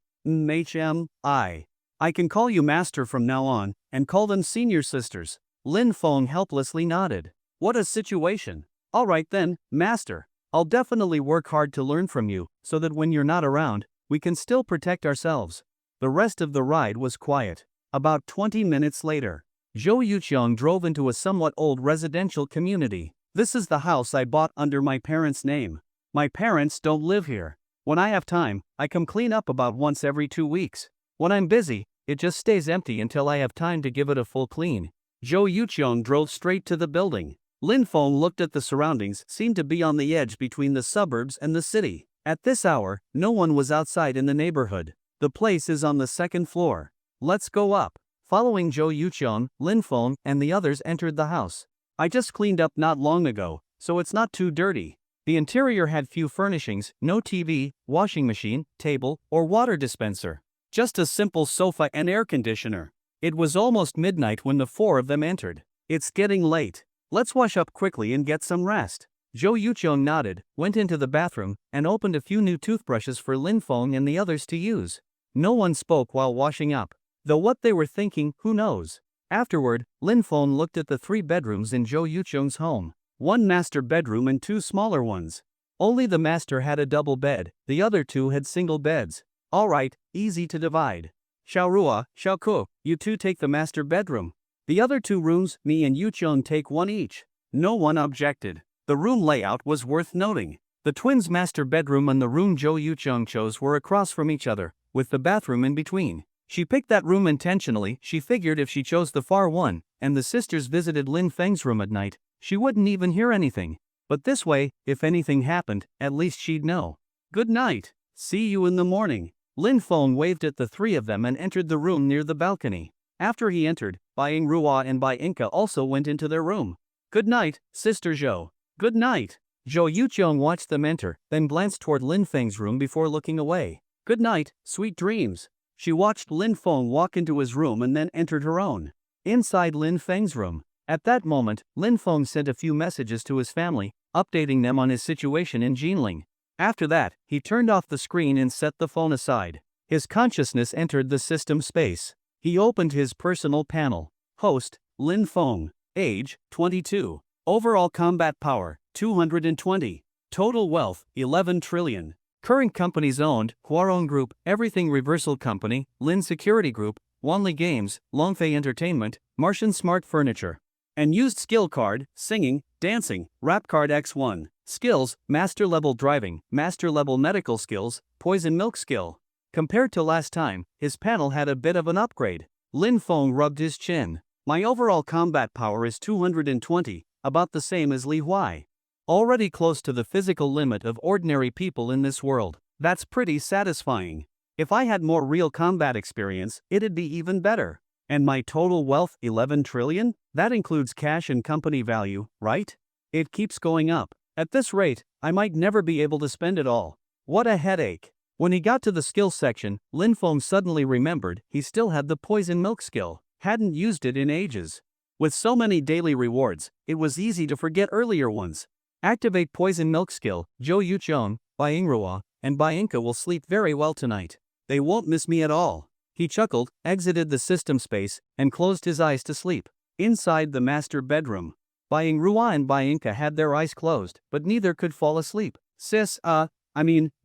I can call you master from now on, and call them senior sisters. Lin Feng helplessly nodded. What a situation. Alright then, master. I'll definitely work hard to learn from you, so that when you're not around, we can still protect ourselves. The rest of the ride was quiet. About 20 minutes later, Zhou Yuqiong drove into a somewhat old residential community. This is the house I bought under my parents' name. My parents don't live here. When I have time, I come clean up about once every 2 weeks. When I'm busy, it just stays empty until I have time to give it a full clean. Zhou Yuqiong drove straight to the building. Lin Feng looked at the surroundings, seemed to be on the edge between the suburbs and the city. At this hour, no one was outside in the neighborhood. The place is on the second floor. Let's go up. Following Zhou Yuqiong, Lin Feng and the others entered the house. I just cleaned up not long ago, so it's not too dirty. The interior had few furnishings, no TV, washing machine, table, or water dispenser. Just a simple sofa and air conditioner. It was almost midnight when the four of them entered. It's getting late. Let's wash up quickly and get some rest. Zhou Yuqiong nodded, went into the bathroom, and opened a few new toothbrushes for Lin Feng and the others to use. No one spoke while washing up. Though what they were thinking, who knows? Afterward, Lin Feng looked at the 3 bedrooms in Zhou Yuqiong's home. 1 master bedroom and 2 smaller ones. Only the master had a double bed, the other 2 had single beds. Alright, easy to divide. Xiaorua, Xiaoku, you 2 take the master bedroom. The other 2 rooms, me and Yuqiong take 1 each. No one objected. The room layout was worth noting. The twins' master bedroom and the room Zhou Yuqiong chose were across from each other, with the bathroom in between. She picked that room intentionally. She figured if she chose the far one, and the sisters visited Lin Feng's room at night, she wouldn't even hear anything. But this way, if anything happened, at least she'd know. Good night. See you in the morning. Lin Feng waved at the 3 of them and entered the room near the balcony. After he entered, Bai Rua and Bai Inca also went into their room. Good night, Sister Zhou. Good night. Zhou Yuqiong watched them enter, then glanced toward Lin Feng's room before looking away. Good night, sweet dreams. She watched Lin Feng walk into his room and then entered her own. Inside Lin Feng's room. At that moment, Lin Feng sent a few messages to his family, updating them on his situation in Jinling. After that, he turned off the screen and set the phone aside. His consciousness entered the system space. He opened his personal panel. Host, Lin Feng. Age, 22. Overall combat power, 220. Total wealth, 11 trillion. Current companies owned: Huarong Group, Everything Reversal Company, Lin Security Group, Wanli Games, Longfei Entertainment, Martian Smart Furniture. And used skill card, singing, dancing, rap card X1. Skills, master level driving, master level medical skills, poison milk skill. Compared to last time, his panel had a bit of an upgrade. Lin Feng rubbed his chin. My overall combat power is 220, about the same as Li Huai. Already close to the physical limit of ordinary people in this world. That's pretty satisfying. If I had more real combat experience, it'd be even better. And my total wealth, 11 trillion? That includes cash and company value, right? It keeps going up. At this rate, I might never be able to spend it all. What a headache. When he got to the skills section, Lin Feng suddenly remembered he still had the poison milk skill. Hadn't used it in ages. With so many daily rewards, it was easy to forget earlier ones. Activate poison milk skill. Zhou Yuqiong, Bai Rua, and Bai Inca will sleep very well tonight. They won't miss me at all. He chuckled, exited the system space, and closed his eyes to sleep. Inside the master bedroom, Bai Rua and Bai Inca had their eyes closed, but neither could fall asleep.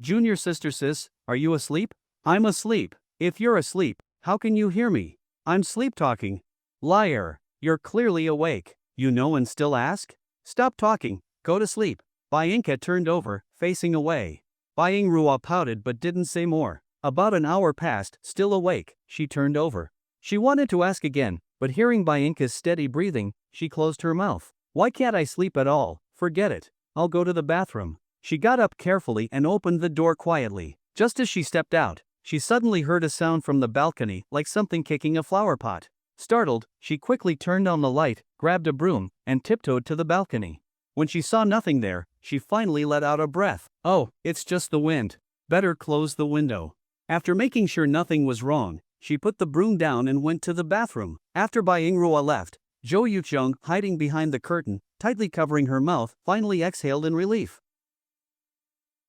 Junior sister sis, are you asleep? I'm asleep. If you're asleep, how can you hear me? I'm sleep talking. Liar. You're clearly awake. You know and still ask? Stop talking. Go to sleep. Bai Inca turned over, facing away. Bai Rua pouted but didn't say more. About an hour passed, still awake, she turned over. She wanted to ask again, but hearing Bai Inca's steady breathing, she closed her mouth. Why can't I sleep at all? Forget it. I'll go to the bathroom. She got up carefully and opened the door quietly. Just as she stepped out, she suddenly heard a sound from the balcony, like something kicking a flower pot. Startled, she quickly turned on the light, grabbed a broom, and tiptoed to the balcony. When she saw nothing there, she finally let out a breath. Oh, it's just the wind. Better close the window. After making sure nothing was wrong, she put the broom down and went to the bathroom. After Bai Yingrua left, Jo Yucheng, hiding behind the curtain, tightly covering her mouth, finally exhaled in relief.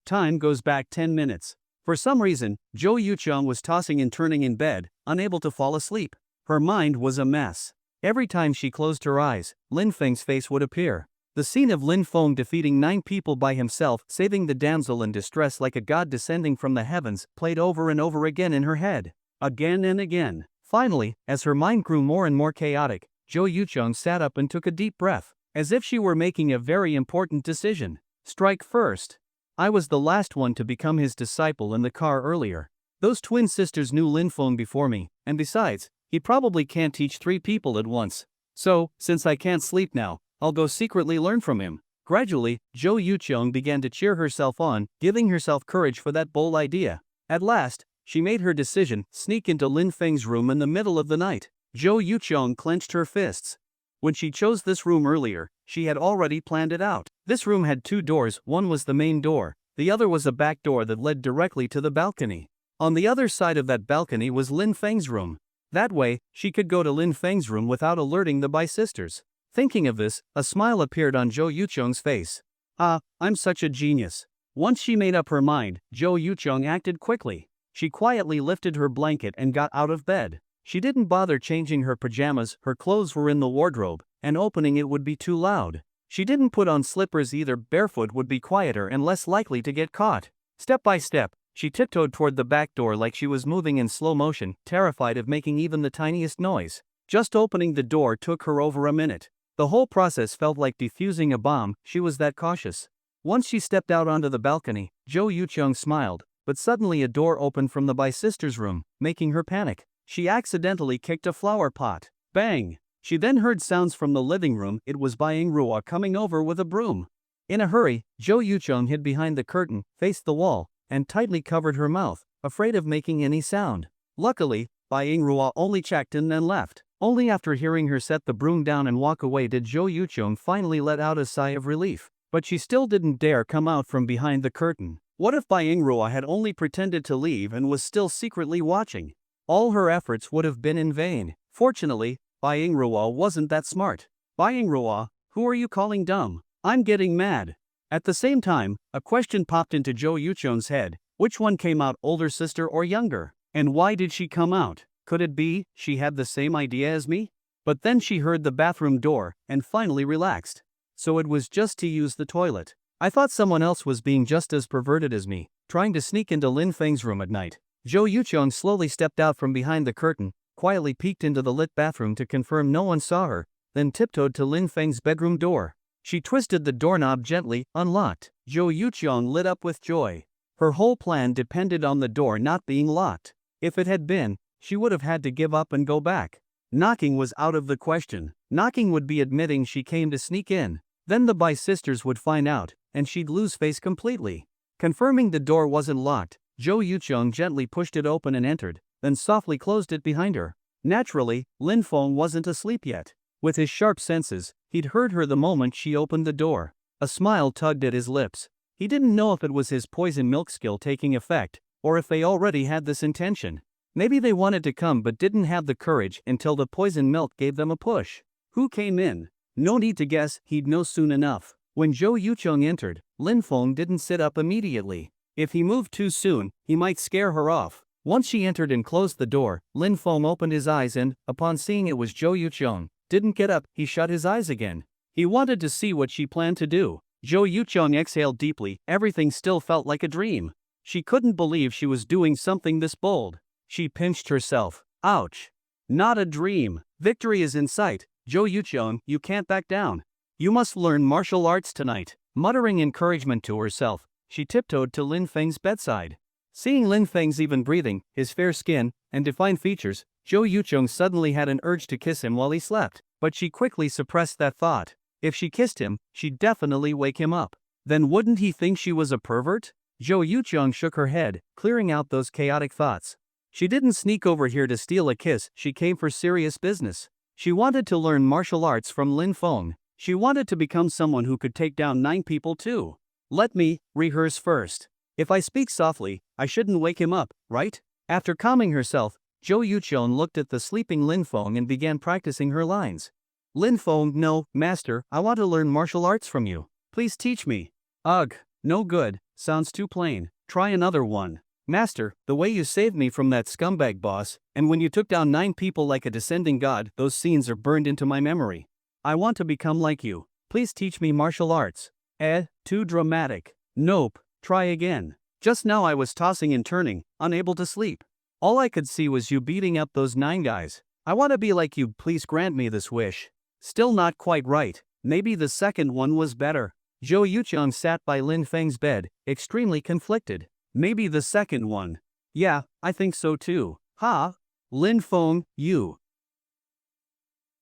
Time goes back 10 minutes. For some reason, Jo Yucheng was tossing and turning in bed, unable to fall asleep. Her mind was a mess. Every time she closed her eyes, Lin Feng's face would appear. The scene of Lin Feng defeating 9 people by himself, saving the damsel in distress like a god descending from the heavens, played over and over again in her head. Again and again. Finally, as her mind grew more and more chaotic, Jo Yucheng sat up and took a deep breath, as if she were making a very important decision. Strike first. I was the last one to become his disciple in the car earlier. Those twin sisters knew Lin Feng before me, and besides, he probably can't teach 3 people at once. So, since I can't sleep now, I'll go secretly learn from him. Gradually, Jo Yucheng began to cheer herself on, giving herself courage for that bold idea. At last, she made her decision, sneak into Lin Feng's room in the middle of the night. Jo Yucheng clenched her fists. When she chose this room earlier, she had already planned it out. This room had 2 doors, one was the main door, the other was a back door that led directly to the balcony. On the other side of that balcony was Lin Feng's room. That way, she could go to Lin Feng's room without alerting the Bai sisters. Thinking of this, a smile appeared on Jo Yucheng's face. Ah, I'm such a genius. Once she made up her mind, Jo Yucheng acted quickly. She quietly lifted her blanket and got out of bed. She didn't bother changing her pajamas, her clothes were in the wardrobe, and opening it would be too loud. She didn't put on slippers either, barefoot would be quieter and less likely to get caught. Step by step, she tiptoed toward the back door like she was moving in slow motion, terrified of making even the tiniest noise. Just opening the door took her over a minute. The whole process felt like defusing a bomb, she was that cautious. Once she stepped out onto the balcony, Jo Yucheng smiled, but suddenly a door opened from the Bai sisters' room, making her panic. She accidentally kicked a flower pot. Bang! She then heard sounds from the living room. It was Bai Yingrua coming over with a broom. In a hurry, Jo Yucheng hid behind the curtain, faced the wall, and tightly covered her mouth, afraid of making any sound. Luckily, Bai Yingrua only checked in and left. Only after hearing her set the broom down and walk away did Jo Yucheng finally let out a sigh of relief. But she still didn't dare come out from behind the curtain. What if Bai Yingrua had only pretended to leave and was still secretly watching? All her efforts would have been in vain. Fortunately, Bai Yingrua wasn't that smart. Bai Yingrua, who are you calling dumb? I'm getting mad. At the same time, a question popped into Jo Yucheng's head. Which one came out, older sister or younger? And why did she come out? Could it be she had the same idea as me? But then she heard the bathroom door and finally relaxed. So it was just to use the toilet. I thought someone else was being just as perverted as me, trying to sneak into Lin Feng's room at night. Jo Yucheng slowly stepped out from behind the curtain, quietly peeked into the lit bathroom to confirm no one saw her, then tiptoed to Lin Feng's bedroom door. She twisted the doorknob gently, unlocked. Jo Yucheng lit up with joy. Her whole plan depended on the door not being locked. If it had been, she would have had to give up and go back. Knocking was out of the question. Knocking would be admitting she came to sneak in. Then the Bai sisters would find out, and she'd lose face completely. Confirming the door wasn't locked, Jo Yucheng gently pushed it open and entered, then softly closed it behind her. Naturally, Lin Feng wasn't asleep yet. With his sharp senses, he'd heard her the moment she opened the door. A smile tugged at his lips. He didn't know if it was his poison milk skill taking effect, or if they already had this intention. Maybe they wanted to come but didn't have the courage until the poison milk gave them a push. Who came in? No need to guess, he'd know soon enough. When Jo Yucheng entered, Lin Feng didn't sit up immediately. If he moved too soon, he might scare her off. Once she entered and closed the door, Lin Feng opened his eyes and, upon seeing it was Jo Yucheng, didn't get up, he shut his eyes again. He wanted to see what she planned to do. Jo Yucheng exhaled deeply, everything still felt like a dream. She couldn't believe she was doing something this bold. She pinched herself. Ouch. Not a dream. Victory is in sight. Jo Yucheng, you can't back down. You must learn martial arts tonight. Muttering encouragement to herself, she tiptoed to Lin Feng's bedside. Seeing Lin Feng's even breathing, his fair skin, and defined features, Jo Yucheng suddenly had an urge to kiss him while he slept, but she quickly suppressed that thought. If she kissed him, she'd definitely wake him up. Then wouldn't he think she was a pervert? Jo Yucheng shook her head, clearing out those chaotic thoughts. She didn't sneak over here to steal a kiss, she came for serious business. She wanted to learn martial arts from Lin Feng. She wanted to become someone who could take down 9 people too. Let me rehearse first. If I speak softly, I shouldn't wake him up, right? After calming herself, Zhou Yuqian looked at the sleeping Lin Feng and began practicing her lines. Lin Feng, no, master, I want to learn martial arts from you. Please teach me. Ugh, no good, sounds too plain. Try another one. Master, the way you saved me from that scumbag boss, and when you took down 9 people like a descending god, those scenes are burned into my memory. I want to become like you. Please teach me martial arts. Too dramatic. Nope, try again. Just now I was tossing and turning, unable to sleep. All I could see was you beating up those 9 guys. I want to be like you, please grant me this wish. Still not quite right. Maybe the second one was better. Zhou Yuqiang sat by Lin Feng's bed, extremely conflicted. Maybe the second one. Yeah, I think so too. Ha! Lin Feng, you.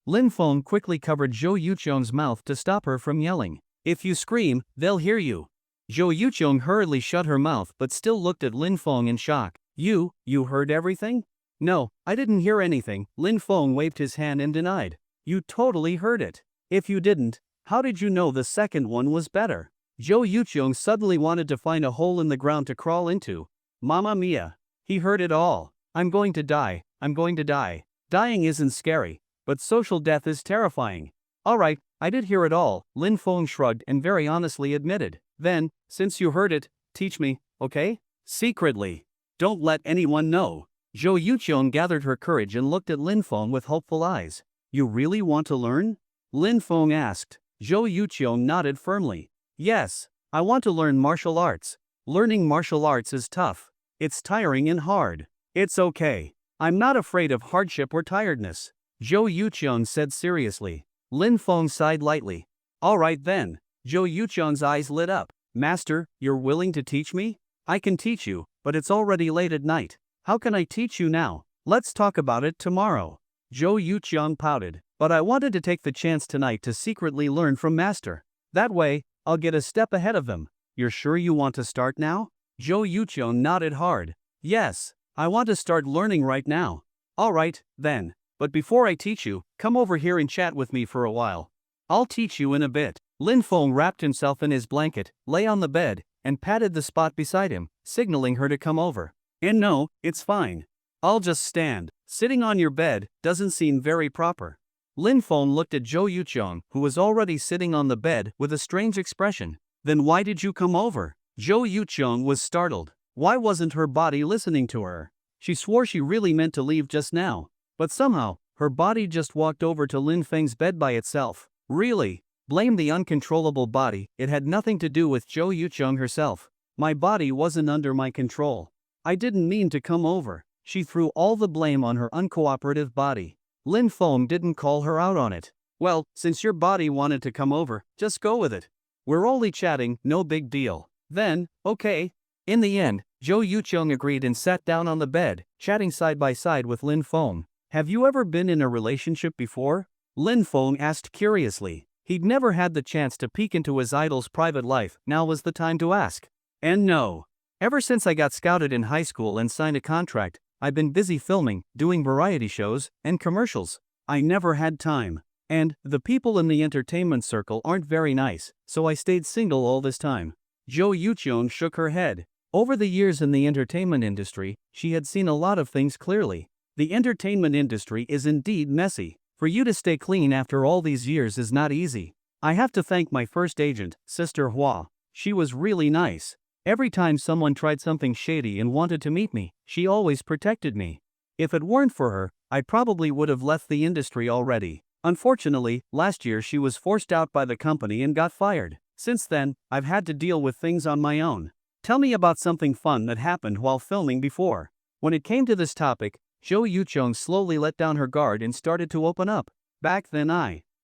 Lin Feng quickly covered Zhou Yuqiang's mouth to stop her from yelling. If you scream, they'll hear you. Zhou Yuqiang hurriedly shut her mouth but still looked at Lin Feng in shock. You heard everything? No, I didn't hear anything, Lin Feng waved his hand and denied. You totally heard it. If you didn't, how did you know the second one was better? Zhou Yuqiang suddenly wanted to find a hole in the ground to crawl into. Mamma mia. He heard it all. I'm going to die, I'm going to die. Dying isn't scary, but social death is terrifying. Alright, I did hear it all, Lin Feng shrugged and very honestly admitted. Then, since you heard it, teach me, okay? Secretly. Don't let anyone know. Zhou Yuqiang gathered her courage and looked at Lin Feng with hopeful eyes. You really want to learn? Lin Feng asked. Zhou Yuqiang nodded firmly. Yes, I want to learn martial arts. Learning martial arts is tough. It's tiring and hard. It's okay. I'm not afraid of hardship or tiredness. Zhou Yuqiang said seriously. Lin Feng sighed lightly. Alright then. Zhou Yuqiang's eyes lit up. Master, you're willing to teach me? I can teach you, but it's already late at night. How can I teach you now? Let's talk about it tomorrow. Zhou Yuqiang pouted. But I wanted to take the chance tonight to secretly learn from Master. That way, I'll get a step ahead of them. You're sure you want to start now? Zhou Yuqiang nodded hard. Yes, I want to start learning right now. Alright, then. But before I teach you, come over here and chat with me for a while. I'll teach you in a bit. Lin Feng wrapped himself in his blanket, lay on the bed, and patted the spot beside him, signaling her to come over. And no, it's fine. I'll just stand. Sitting on your bed doesn't seem very proper. Lin Feng looked at Zhou Yuqiang, who was already sitting on the bed, with a strange expression. Then why did you come over? Zhou Yuqiang was startled. Why wasn't her body listening to her? She swore she really meant to leave just now. But somehow, her body just walked over to Lin Feng's bed by itself. Really? Blame the uncontrollable body, it had nothing to do with Zhou Yuqiang herself. My body wasn't under my control. I didn't mean to come over. She threw all the blame on her uncooperative body. Lin Feng didn't call her out on it. Well, since your body wanted to come over, just go with it. We're only chatting, no big deal. Then, okay. In the end, Zhou Yuqiang agreed and sat down on the bed, chatting side by side with Lin Feng. Have you ever been in a relationship before? Lin Feng asked curiously. He'd never had the chance to peek into his idol's private life, now was the time to ask. And no. Ever since I got scouted in high school and signed a contract, I've been busy filming, doing variety shows, and commercials. I never had time. And, the people in the entertainment circle aren't very nice, so I stayed single all this time. Zhou Yuqiang shook her head. Over the years in the entertainment industry, she had seen a lot of things clearly. The entertainment industry is indeed messy. For you to stay clean after all these years is not easy. I have to thank my first agent, Sister Hua. She was really nice. Every time someone tried something shady and wanted to meet me, she always protected me. If it weren't for her, I probably would have left the industry already. Unfortunately, last year she was forced out by the company and got fired. Since then, I've had to deal with things on my own. Tell me about something fun that happened while filming before. When it came to this topic, Zhou Yuqiang slowly let down her guard and started to open up. Back then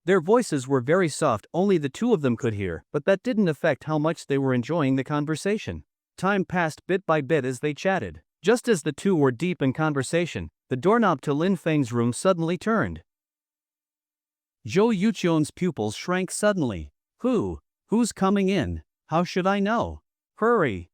Their voices were very soft, only the two of them could hear, but that didn't affect how much they were enjoying the conversation. Time passed bit by bit as they chatted. Just as the two were deep in conversation, the doorknob to Lin Feng's room suddenly turned. Zhou Yuqiang's pupils shrank suddenly. Who's coming in? How should I know? Hurry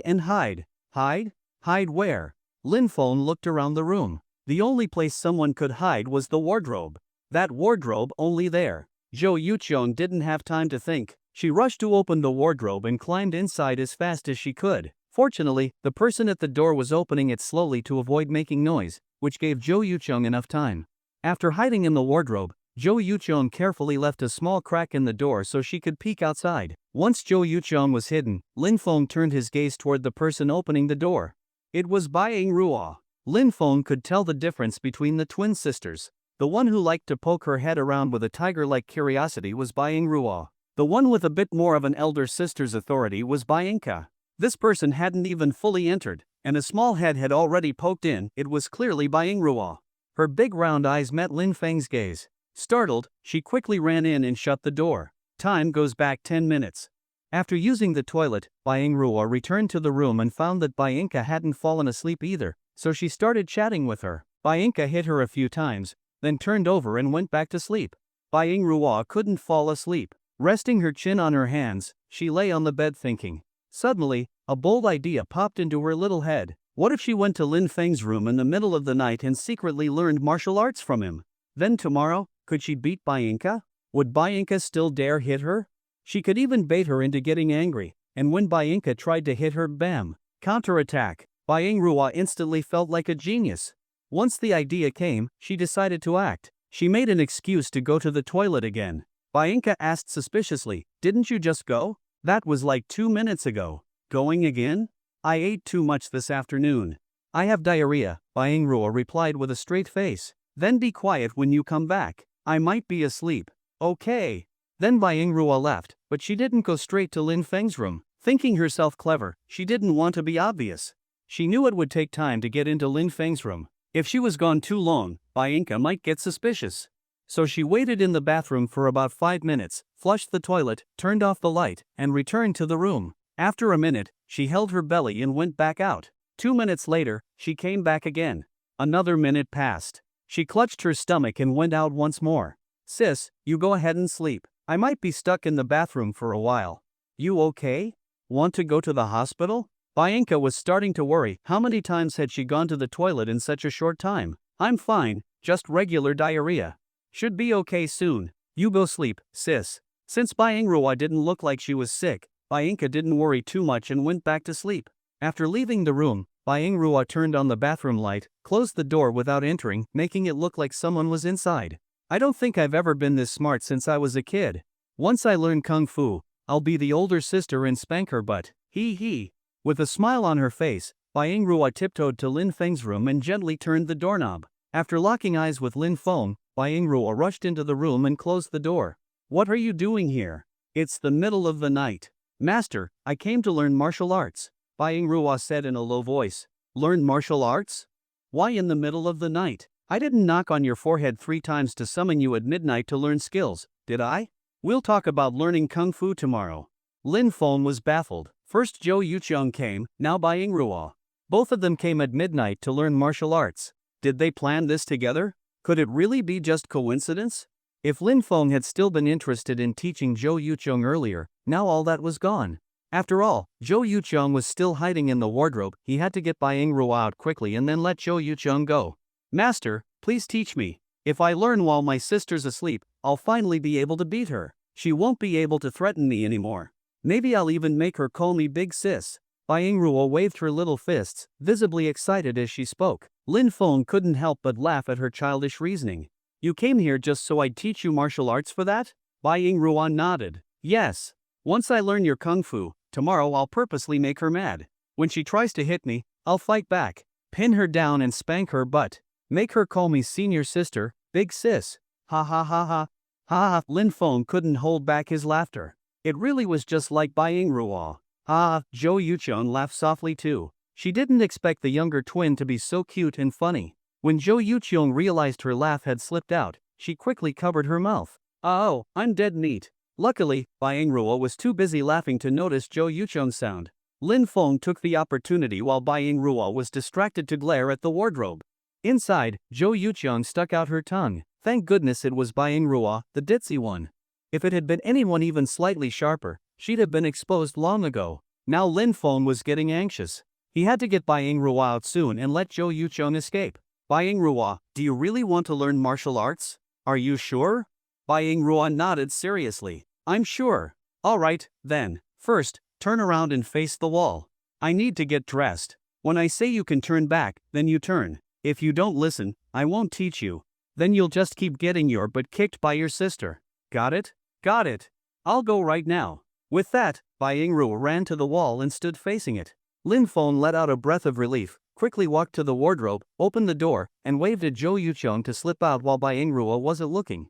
and hide. Hide? Hide where? Lin Feng looked around the room. The only place someone could hide was the wardrobe. That wardrobe only there. Zhou Yuqiang didn't have time to think. She rushed to open the wardrobe and climbed inside as fast as she could. Fortunately, the person at the door was opening it slowly to avoid making noise, which gave Jo Yuchung enough time. After hiding in the wardrobe, Jo Yuchung carefully left a small crack in the door so she could peek outside. Once Jo Yuchung was hidden, Lin Feng turned his gaze toward the person opening the door. It was Bai Ruo. Lin Feng could tell the difference between the twin sisters. The one who liked to poke her head around with a tiger-like curiosity was Bai Ruo. The one with a bit more of an elder sister's authority was Bai. This person hadn't even fully entered, and a small head had already poked in. It was clearly Bai Ruo. Her big round eyes met Lin Feng's gaze. Startled, she quickly ran in and shut the door. Time goes back 10 minutes. After using the toilet, Bai Ruo returned to the room and found that Bai hadn't fallen asleep either, so she started chatting with her. Bai hit her a few times, then turned over and went back to sleep. Bai Ruo couldn't fall asleep. Resting her chin on her hands, she lay on the bed thinking. Suddenly, a bold idea popped into her little head. What if she went to Lin Feng's room in the middle of the night and secretly learned martial arts from him? Then tomorrow, could she beat Bai? Would Bai still dare hit her? She could even bait her into getting angry, and when Bai tried to hit her, bam! Counterattack. Bai Ruo instantly felt like a genius. Once the idea came, she decided to act. She made an excuse to go to the toilet again. Bai asked suspiciously, "Didn't you just go? That was like 2 minutes ago." "Going again? I ate too much this afternoon. I have diarrhea," Bai Ruo replied with a straight face. "Then be quiet when you come back. I might be asleep." "Okay." Then Bai Ruo left, but she didn't go straight to Lin Feng's room. Thinking herself clever, she didn't want to be obvious. She knew it would take time to get into Lin Feng's room. If she was gone too long, Bai might get suspicious. So she waited in the bathroom for about 5 minutes, flushed the toilet, turned off the light, and returned to the room. After a minute, she held her belly and went back out. 2 minutes later, she came back again. Another minute passed. She clutched her stomach and went out once more. "Sis, you go ahead and sleep. I might be stuck in the bathroom for a while." "You okay? Want to go to the hospital?" Bai was starting to worry. How many times had she gone to the toilet in such a short time? "I'm fine, just regular diarrhea. Should be okay soon. You go sleep, sis." Since Bai Ruo didn't look like she was sick, Bai didn't worry too much and went back to sleep. After leaving the room, Bai Ruo turned on the bathroom light, closed the door without entering, making it look like someone was inside. "I don't think I've ever been this smart since I was a kid. Once I learn kung fu, I'll be the older sister and spank her butt. Hee hee." With a smile on her face, Bai Ruo tiptoed to Lin Feng's room and gently turned the doorknob. After locking eyes with Lin Feng, Bai Ruo rushed into the room and closed the door. "What are you doing here? It's the middle of the night." "Master, I came to learn martial arts," Bai Ruo said in a low voice. "Learn martial arts? Why in the middle of the night? I didn't knock on your forehead 3 times to summon you at midnight to learn skills, did I? We'll talk about learning kung fu tomorrow." Lin Feng was baffled. First Jo Yuchung came, now Bai Ruo. Both of them came at midnight to learn martial arts. Did they plan this together? Could it really be just coincidence? If Lin Feng had still been interested in teaching Jo Yuchung earlier, now all that was gone. After all, Jo Yuchung was still hiding in the wardrobe. He had to get Bai Ruo out quickly and then let Jo Yuchung go. "Master, please teach me. If I learn while my sister's asleep, I'll finally be able to beat her. She won't be able to threaten me anymore. Maybe I'll even make her call me Big Sis." Bai Ruo waved her little fists, visibly excited as she spoke. Lin Feng couldn't help but laugh at her childish reasoning. "You came here just so I'd teach you martial arts for that?" Bai Ruo nodded. "Yes. Once I learn your kung fu, tomorrow I'll purposely make her mad. When she tries to hit me, I'll fight back, pin her down and spank her butt. Make her call me senior sister, Big Sis." Ha ha ha ha. Ha. Lin Feng couldn't hold back his laughter. It really was just like Bai Ruo. Ah, Jo Yuchung laughed softly too. She didn't expect the younger twin to be so cute and funny. When Jo Yuchung realized her laugh had slipped out, she quickly covered her mouth. "Oh, I'm dead neat." Luckily, Bai Ruo was too busy laughing to notice Jo Yuchung's sound. Lin Feng took the opportunity while Bai Ruo was distracted to glare at the wardrobe. Inside, Jo Yuchung stuck out her tongue. Thank goodness it was Bai Ruo, the ditzy one. If it had been anyone even slightly sharper, she'd have been exposed long ago. Now Lin Feng was getting anxious. He had to get Bai Ruo out soon and let Jo Yuchung escape. "Bai Ruo, do you really want to learn martial arts? Are you sure?" Bai Ruo nodded seriously. "I'm sure." "All right, then. First, turn around and face the wall." I need to get dressed. When I say you can turn back, then you turn. If you don't listen, I won't teach you. Then you'll just keep getting your butt kicked by your sister. Got it? Got it. I'll go right now. With that, Bai Yingru ran to the wall and stood facing it. Lin Feng let out a breath of relief, quickly walked to the wardrobe, opened the door, and waved at Zhou Yucheng to slip out while Bai Yingru wasn't looking.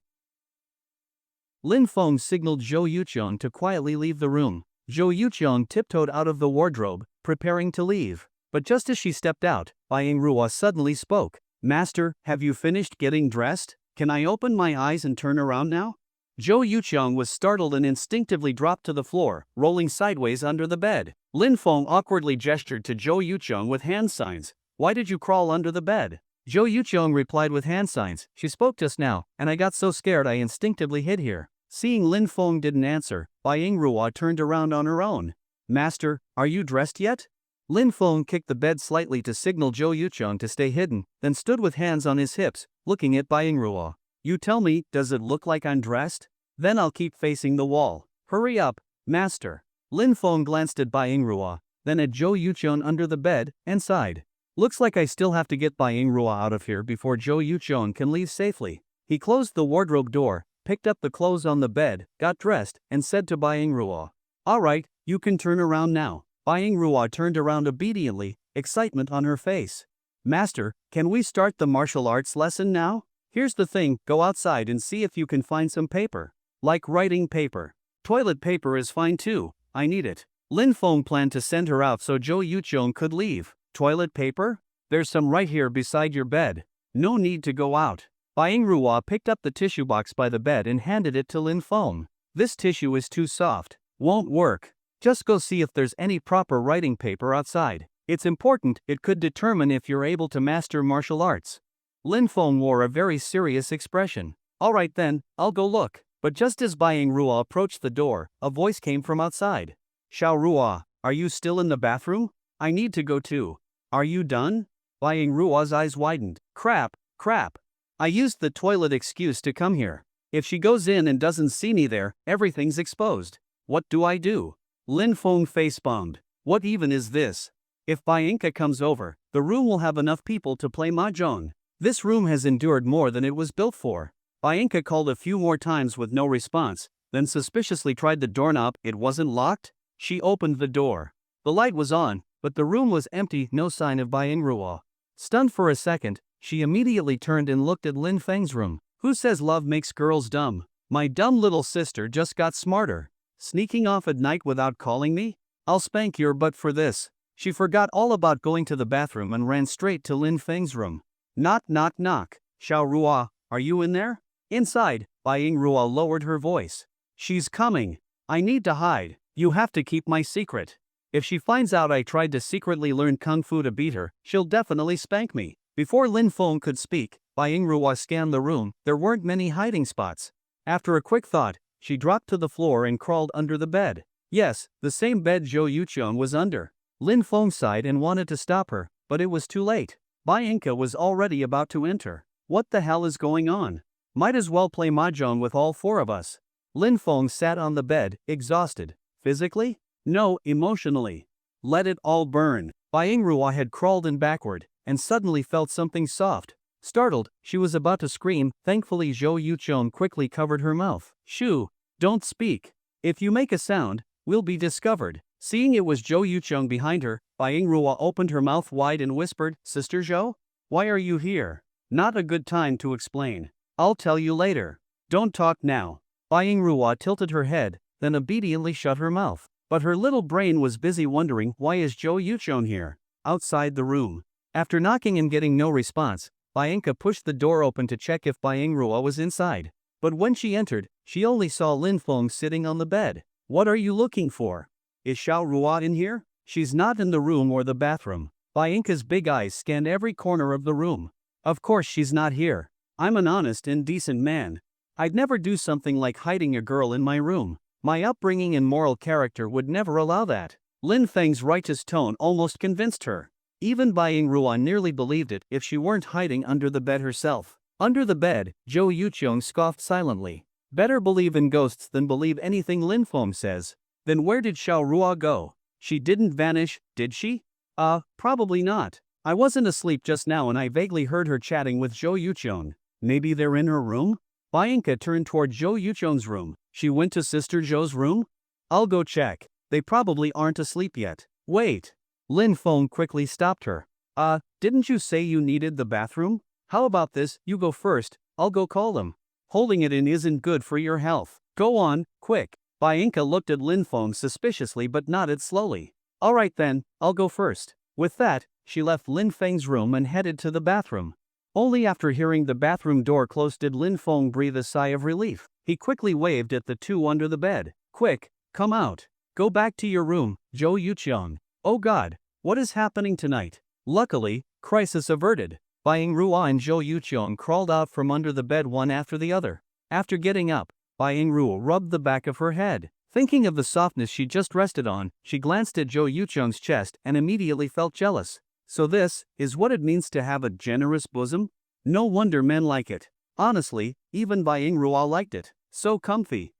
Lin Feng signaled Zhou Yucheng to quietly leave the room. Zhou Yucheng tiptoed out of the wardrobe, preparing to leave. But just as she stepped out, Bai Yingru suddenly spoke. Master, have you finished getting dressed? Can I open my eyes and turn around now? Zhou Yucheng was startled and instinctively dropped to the floor, rolling sideways under the bed. Lin Feng awkwardly gestured to Zhou Yucheng with hand signs. Why did you crawl under the bed? Zhou Yucheng replied with hand signs. She spoke just now, and I got so scared I instinctively hid here. Seeing Lin Feng didn't answer, Bai Yingru turned around on her own. Master, are you dressed yet? Lin Feng kicked the bed slightly to signal Zhou Yucheng to stay hidden, then stood with hands on his hips, looking at Bai Yingru. You tell me, does it look like I'm dressed? Then I'll keep facing the wall. Hurry up, master. Lin Feng glanced at Bai Yingru, then at Zhou Yucheng under the bed, and sighed. Looks like I still have to get Bai Yingru out of here before Zhou Yucheng can leave safely. He closed the wardrobe door, picked up the clothes on the bed, got dressed, and said to Bai Yingru, all right, you can turn around now. Bai Yingru turned around obediently, excitement on her face. Master, can we start the martial arts lesson now? Here's the thing, go outside and see if you can find some paper. Like writing paper. Toilet paper is fine too, I need it. Lin Feng planned to send her out so Zhou Yucheng could leave. Toilet paper? There's some right here beside your bed. No need to go out. Bai Yingru picked up the tissue box by the bed and handed it to Lin Feng. This tissue is too soft. Won't work. Just go see if there's any proper writing paper outside. It's important, it could determine if you're able to master martial arts. Lin Feng wore a very serious expression. Alright then, I'll go look. But just as Bai Yingru approached the door, a voice came from outside. Xiao Rua, are you still in the bathroom? I need to go too. Are you done? Bai Yingru's eyes widened. Crap. I used the toilet excuse to come here. If she goes in and doesn't see me there, everything's exposed. What do I do? Lin Feng facepalmed. What even is this? If Bianca comes over, the room will have enough people to play mahjong. This room has endured more than it was built for. Bianca called a few more times with no response, then suspiciously tried the doorknob. It wasn't locked? She opened the door. The light was on, but the room was empty, no sign of Bai Yingru. Stunned for a second, she immediately turned and looked at Lin Feng's room. Who says love makes girls dumb? My dumb little sister just got smarter. Sneaking off at night without calling me? I'll spank your butt for this. She forgot all about going to the bathroom and ran straight to Lin Feng's room. Knock. Xiao Rua, are you in there? Inside, Bai Yingru lowered her voice. She's coming. I need to hide. You have to keep my secret. If she finds out I tried to secretly learn kung fu to beat her, she'll definitely spank me. Before Lin Feng could speak, Bai Yingru scanned the room. There weren't many hiding spots. After a quick thought, she dropped to the floor and crawled under the bed. Yes, the same bed Zhou Yucheng was under. Lin Feng sighed and wanted to stop her, but it was too late. Bianca was already about to enter. What the hell is going on? Might as well play mahjong with all four of us. Lin Feng sat on the bed, exhausted. Physically? No, emotionally. Let it all burn. Bai Yingru had crawled in backward, and suddenly felt something soft. Startled, she was about to scream. Thankfully Zhou Yucheng quickly covered her mouth. Shoo, don't speak. If you make a sound, we'll be discovered. Seeing it was Zhou Yucheng behind her, Bai Yingru opened her mouth wide and whispered, Sister Zhou? Why are you here? Not a good time to explain. I'll tell you later. Don't talk now. Bai Yingru tilted her head, then obediently shut her mouth. But her little brain was busy wondering, why is Zhou Yucheng here? Outside the room. After knocking and getting no response, Bianca pushed the door open to check if Bai Yingru was inside. But when she entered, she only saw Lin Feng sitting on the bed. What are you looking for? Is Xiao Rua in here? She's not in the room or the bathroom. Bianca's big eyes scanned every corner of the room. Of course she's not here. I'm an honest and decent man. I'd never do something like hiding a girl in my room. My upbringing and moral character would never allow that. Lin Feng's righteous tone almost convinced her. Even Bai Yingru nearly believed it if she weren't hiding under the bed herself. Under the bed, Zhou Yucheng scoffed silently. Better believe in ghosts than believe anything Lin Feng says. Then where did Xiao Rua go? She didn't vanish, did she? Probably not. I wasn't asleep just now and I vaguely heard her chatting with Zhou Yuchong. Maybe they're in her room? Bainka turned toward Zhou Yuchong's room. She went to Sister Zhou's room? I'll go check. They probably aren't asleep yet. Wait. Lin Feng quickly stopped her. Didn't you say you needed the bathroom? How about this, you go first, I'll go call them. Holding it in isn't good for your health. Go on, quick. Bainka looked at Lin Feng suspiciously but nodded slowly. Alright then, I'll go first. With that, she left Lin Feng's room and headed to the bathroom. Only after hearing the bathroom door close did Lin Feng breathe a sigh of relief. He quickly waved at the two under the bed. Quick, come out. Go back to your room, Zhou Yuchong. Oh god, what is happening tonight? Luckily, crisis averted. Buying Rua and Zhou Yuchong crawled out from under the bed one after the other. After getting up, Buying Rua rubbed the back of her head. Thinking of the softness she just rested on, she glanced at Zhou Yuchong's chest and immediately felt jealous. So this is what it means to have a generous bosom? No wonder men like it. Honestly, even Buying Rua liked it. So comfy.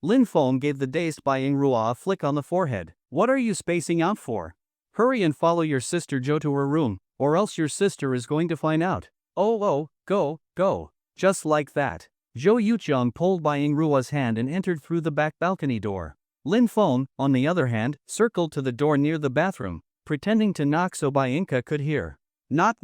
Lin Feng gave the dazed Buying Rua a flick on the forehead. What are you spacing out for? Hurry and follow your sister Zhou to her room, or else your sister is going to find out. Oh, go. Just like that. Zhou Yuchong pulled Buying Rua's hand and entered through the back balcony door. Lin Feng, on the other hand, circled to the door near the bathroom, pretending to knock so Bainka could hear. Knock.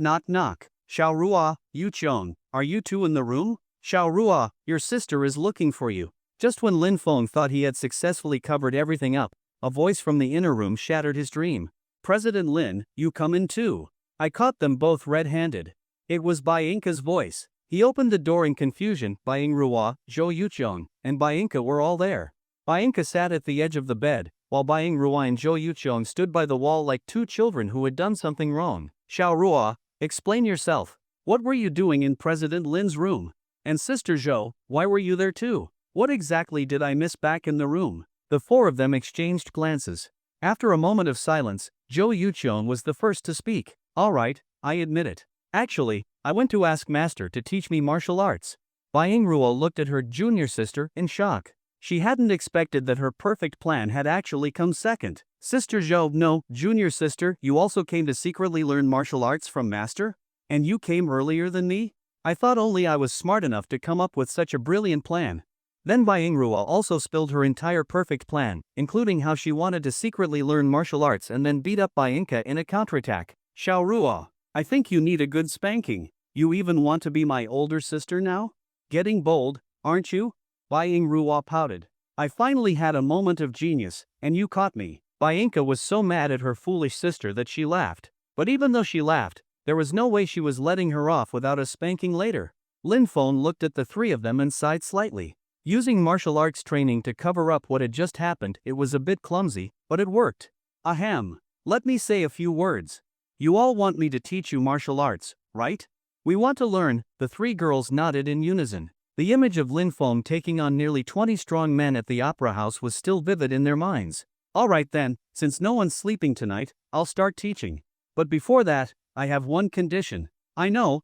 Xiao Rua, Yuchong, are you two in the room? Xiao Rua, your sister is looking for you. Just when Lin Feng thought he had successfully covered everything up, a voice from the inner room shattered his dream. President Lin, you come in too. I caught them both red-handed. It was Bainka's voice. He opened the door in confusion. Buying Rua, Zhou Yuchong, and Bainka were all there. Bainka sat at the edge of the bed, while Buying Rua and Zhou Yuchong stood by the wall like two children who had done something wrong. Xiao Rua, explain yourself. What were you doing in President Lin's room? And Sister Zhou, why were you there too? What exactly did I miss back in the room? The four of them exchanged glances. After a moment of silence, Zhou Yuchong was the first to speak. Alright, I admit it. Actually, I went to ask Master to teach me martial arts. Buying Rua looked at her junior sister in shock. She hadn't expected that her perfect plan had actually come second. Sister Zhou, no, junior sister, you also came to secretly learn martial arts from Master? And you came earlier than me? I thought only I was smart enough to come up with such a brilliant plan. Then Buying Rua also spilled her entire perfect plan, including how she wanted to secretly learn martial arts and then beat up Bainka in a counterattack. Xiao Rua, I think you need a good spanking. You even want to be my older sister now? Getting bold, aren't you? Buying Rua pouted. I finally had a moment of genius, and you caught me. Bainka was so mad at her foolish sister that she laughed. But even though she laughed, there was no way she was letting her off without a spanking later. Lin Feng looked at the three of them and sighed slightly. Using martial arts training to cover up what had just happened, it was a bit clumsy, but it worked. Ahem. Let me say a few words. You all want me to teach you martial arts, right? We want to learn, the three girls nodded in unison. The image of Lin Feng taking on nearly 20 strong men at the opera house was still vivid in their minds. Alright then, since no one's sleeping tonight, I'll start teaching. But before that, I have one condition. I know.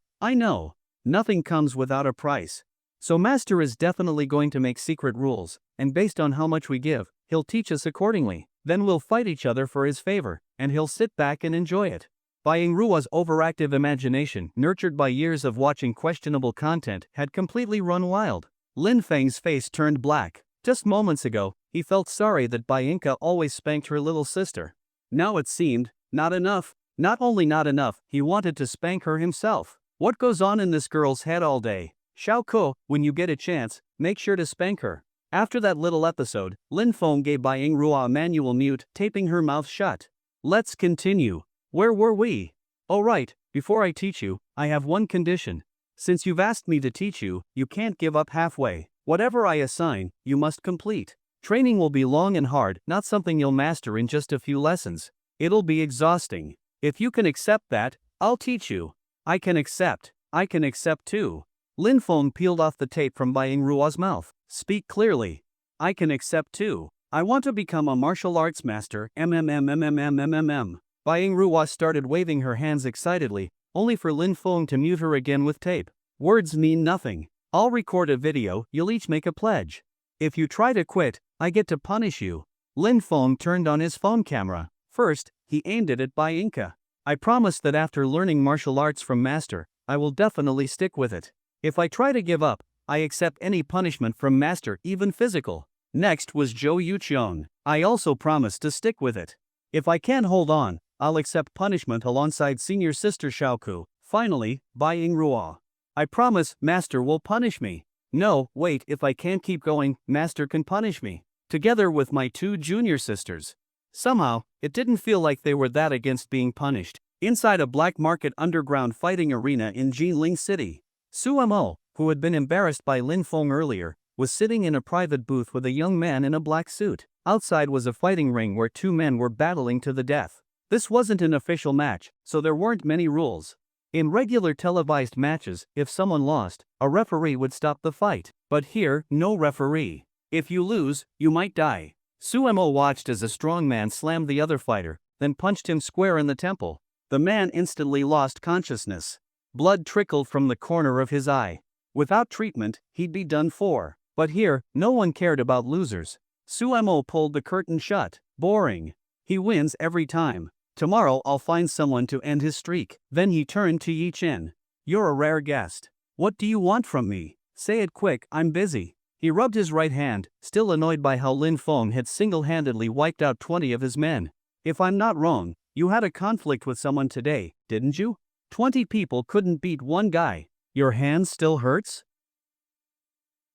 Nothing comes without a price. So Master is definitely going to make secret rules, and based on how much we give, he'll teach us accordingly. Then we'll fight each other for his favor, and he'll sit back and enjoy it. Buying Rua's overactive imagination, nurtured by years of watching questionable content, had completely run wild. Lin Feng's face turned black. Just moments ago, he felt sorry that Bainka always spanked her little sister. Now it seemed, not enough. Not only not enough, he wanted to spank her himself. What goes on in this girl's head all day? Xiao Ko, when you get a chance, make sure to spank her. After that little episode, Lin Feng gave Buying Rua a manual mute, taping her mouth shut. Let's continue. Where were we? Oh right, before I teach you, I have one condition. Since you've asked me to teach you, you can't give up halfway. Whatever I assign, you must complete. Training will be long and hard, not something you'll master in just a few lessons. It'll be exhausting. If you can accept that, I'll teach you. I can accept too. Lin Feng peeled off the tape from Buying Rua's mouth. Speak clearly. I can accept too. I want to become a martial arts master. Buying Rua started waving her hands excitedly, only for Lin Feng to mute her again with tape. Words mean nothing. I'll record a video, you'll each make a pledge. If you try to quit, I get to punish you. Lin Feng turned on his phone camera. First, he aimed it at Bai Inca. I promised that after learning martial arts from Master, I will definitely stick with it. If I try to give up, I accept any punishment from Master, even physical. Next was Zhou Yuqiong. I also promised to stick with it. If I can't hold on, I'll accept punishment alongside senior sister Xiaoku. Finally, Bai Yingruo. I promise Master will punish me. No, wait, if I can't keep going, Master can punish me. Together with my 2 junior sisters. Somehow, it didn't feel like they were that against being punished. Inside a black market underground fighting arena in Jinling City, Suemo, who had been embarrassed by Lin Feng earlier, was sitting in a private booth with a young man in a black suit. Outside was a fighting ring where 2 men were battling to the death. This wasn't an official match, so there weren't many rules. In regular televised matches, if someone lost, a referee would stop the fight. But here, no referee. If you lose, you might die. Suemo watched as a strong man slammed the other fighter, then punched him square in the temple. The man instantly lost consciousness. Blood trickled from the corner of his eye. Without treatment, he'd be done for. But here, no one cared about losers. Suemo pulled the curtain shut. Boring. He wins every time. Tomorrow I'll find someone to end his streak. Then he turned to Yi Chen. You're a rare guest. What do you want from me? Say it quick, I'm busy. He rubbed his right hand, still annoyed by how Lin Feng had single-handedly wiped out 20 of his men. If I'm not wrong, you had a conflict with someone today, didn't you? 20 people couldn't beat one guy. Your hand still hurts?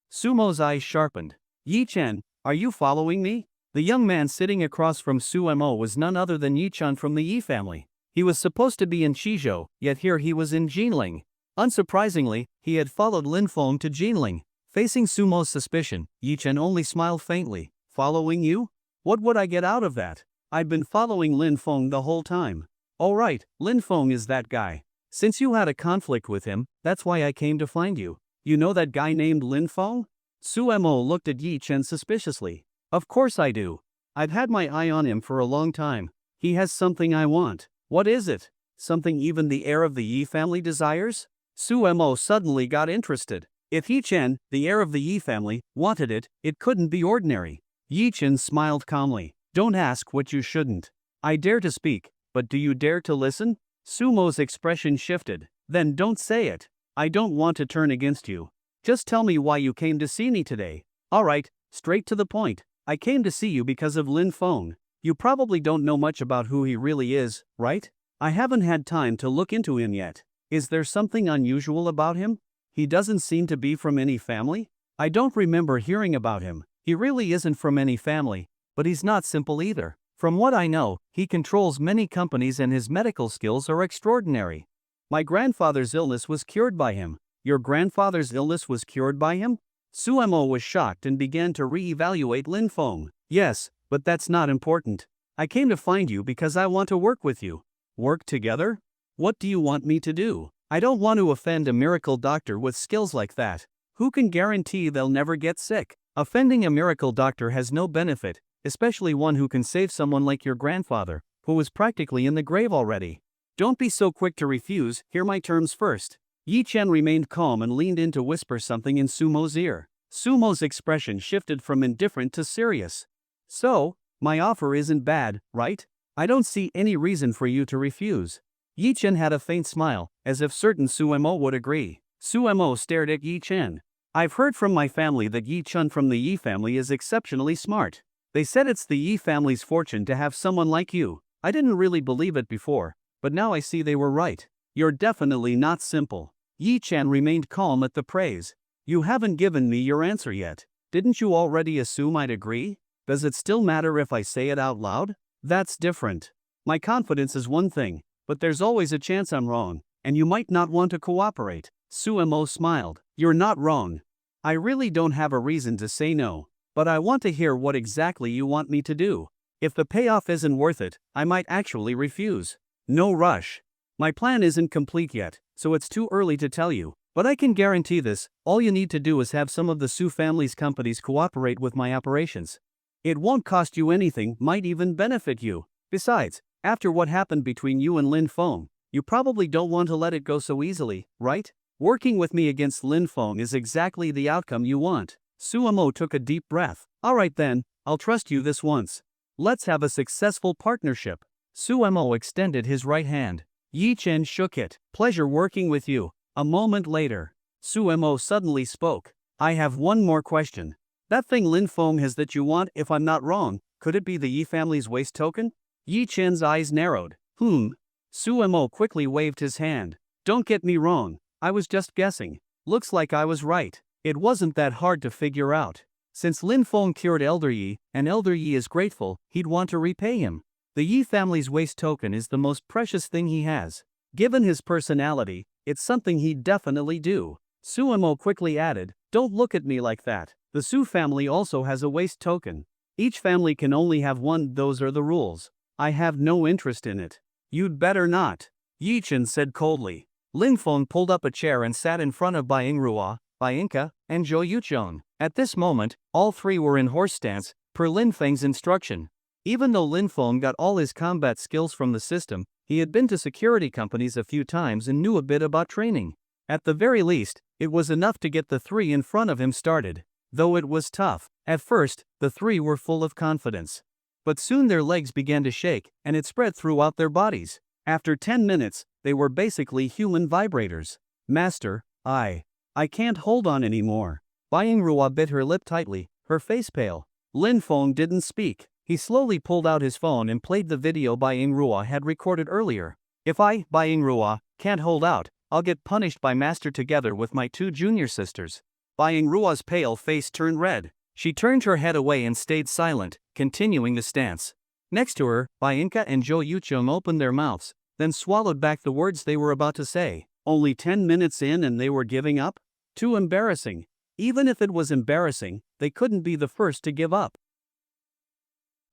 Sumo's eyes sharpened. Yi Chen, are you following me? The young man sitting across from Suemo was none other than Yi Chen from the Yi family. He was supposed to be in Shizhou, yet here he was in Jinling. Unsurprisingly, he had followed Lin Feng to Jinling. Facing Sumo's suspicion, Yi Chen only smiled faintly. Following you? What would I get out of that? I've been following Lin Feng the whole time. All right, Lin Feng is that guy. Since you had a conflict with him, that's why I came to find you. You know that guy named Lin Feng? Suemo looked at Yi Chen suspiciously. Of course I do. I've had my eye on him for a long time. He has something I want. What is it? Something even the heir of the Yi family desires? Suemo suddenly got interested. If Yi Chen, the heir of the Yi family, wanted it, it couldn't be ordinary. Yi Chen smiled calmly. Don't ask what you shouldn't. I dare to speak, but do you dare to listen? Sumo's expression shifted. Then don't say it. I don't want to turn against you. Just tell me why you came to see me today. Alright, straight to the point. I came to see you because of Lin Feng. You probably don't know much about who he really is, right? I haven't had time to look into him yet. Is there something unusual about him? He doesn't seem to be from any family? I don't remember hearing about him. He really isn't from any family, but he's not simple either. From what I know, he controls many companies and his medical skills are extraordinary. My grandfather's illness was cured by him. Your grandfather's illness was cured by him? Suemo was shocked and began to re-evaluate Lin Feng. Yes, but that's not important. I came to find you because I want to work with you. Work together? What do you want me to do? I don't want to offend a miracle doctor with skills like that. Who can guarantee they'll never get sick? Offending a miracle doctor has no benefit, especially one who can save someone like your grandfather, who was practically in the grave already. Don't be so quick to refuse, hear my terms first. Yi Chen remained calm and leaned in to whisper something in Sumo's ear. Sumo's expression shifted from indifferent to serious. So, my offer isn't bad, right? I don't see any reason for you to refuse. Yi Chen had a faint smile, as if certain Suemo would agree. Suemo stared at Yi Chen. I've heard from my family that Yi Chen from the Yi family is exceptionally smart. They said it's the Yi family's fortune to have someone like you. I didn't really believe it before, but now I see they were right. You're definitely not simple. Yi Chen remained calm at the praise. You haven't given me your answer yet. Didn't you already assume I'd agree? Does it still matter if I say it out loud? That's different. My confidence is one thing, but there's always a chance I'm wrong, and you might not want to cooperate. Suemo smiled. You're not wrong. I really don't have a reason to say no, but I want to hear what exactly you want me to do. If the payoff isn't worth it, I might actually refuse. No rush. My plan isn't complete yet, so it's too early to tell you, but I can guarantee this, all you need to do is have some of the Su family's companies cooperate with my operations. It won't cost you anything, might even benefit you. Besides, after what happened between you and Lin Feng, you probably don't want to let it go so easily, right? Working with me against Lin Feng is exactly the outcome you want. Suemo took a deep breath. Alright then, I'll trust you this once. Let's have a successful partnership. Suemo extended his right hand. Yi Chen shook it. Pleasure working with you. A moment later, Suemo suddenly spoke. I have one more question. That thing Lin Feng has that you want, if I'm not wrong, could it be the Yi family's waist token? Yi Chen's eyes narrowed. Suemo quickly waved his hand. Don't get me wrong, I was just guessing. Looks like I was right. It wasn't that hard to figure out. Since Lin Feng cured Elder Yi, and Elder Yi is grateful, he'd want to repay him. The Yi family's waist token is the most precious thing he has. Given his personality, it's something he'd definitely do. Suemo quickly added, don't look at me like that. The Su family also has a waist token. Each family can only have one, those are the rules. I have no interest in it. You'd better not. Yi Chen said coldly. Lin Feng pulled up a chair and sat in front of Bai Yingrua, Bai Inca, and Zhou Yuchong. At this moment, all three were in horse stance, per Lin Feng's instruction. Even though Lin Feng got all his combat skills from the system, he had been to security companies a few times and knew a bit about training. At the very least, it was enough to get the three in front of him started. Though it was tough, at first, the three were full of confidence. But soon their legs began to shake, and it spread throughout their bodies. After 10 minutes, they were basically human vibrators. Master, I can't hold on anymore. Bai Yingrua bit her lip tightly, her face pale. Lin Feng didn't speak. He slowly pulled out his phone and played the video Bai Yingrua had recorded earlier. If I, Bai Yingrua, can't hold out, I'll get punished by Master together with my 2 junior sisters. Bai Yingrua's pale face turned red. She turned her head away and stayed silent, continuing the stance. Next to her, Bai Inca and Zhou Yuchong opened their mouths, then swallowed back the words they were about to say. Only 10 minutes in and they were giving up? Too embarrassing. Even if it was embarrassing, they couldn't be the first to give up.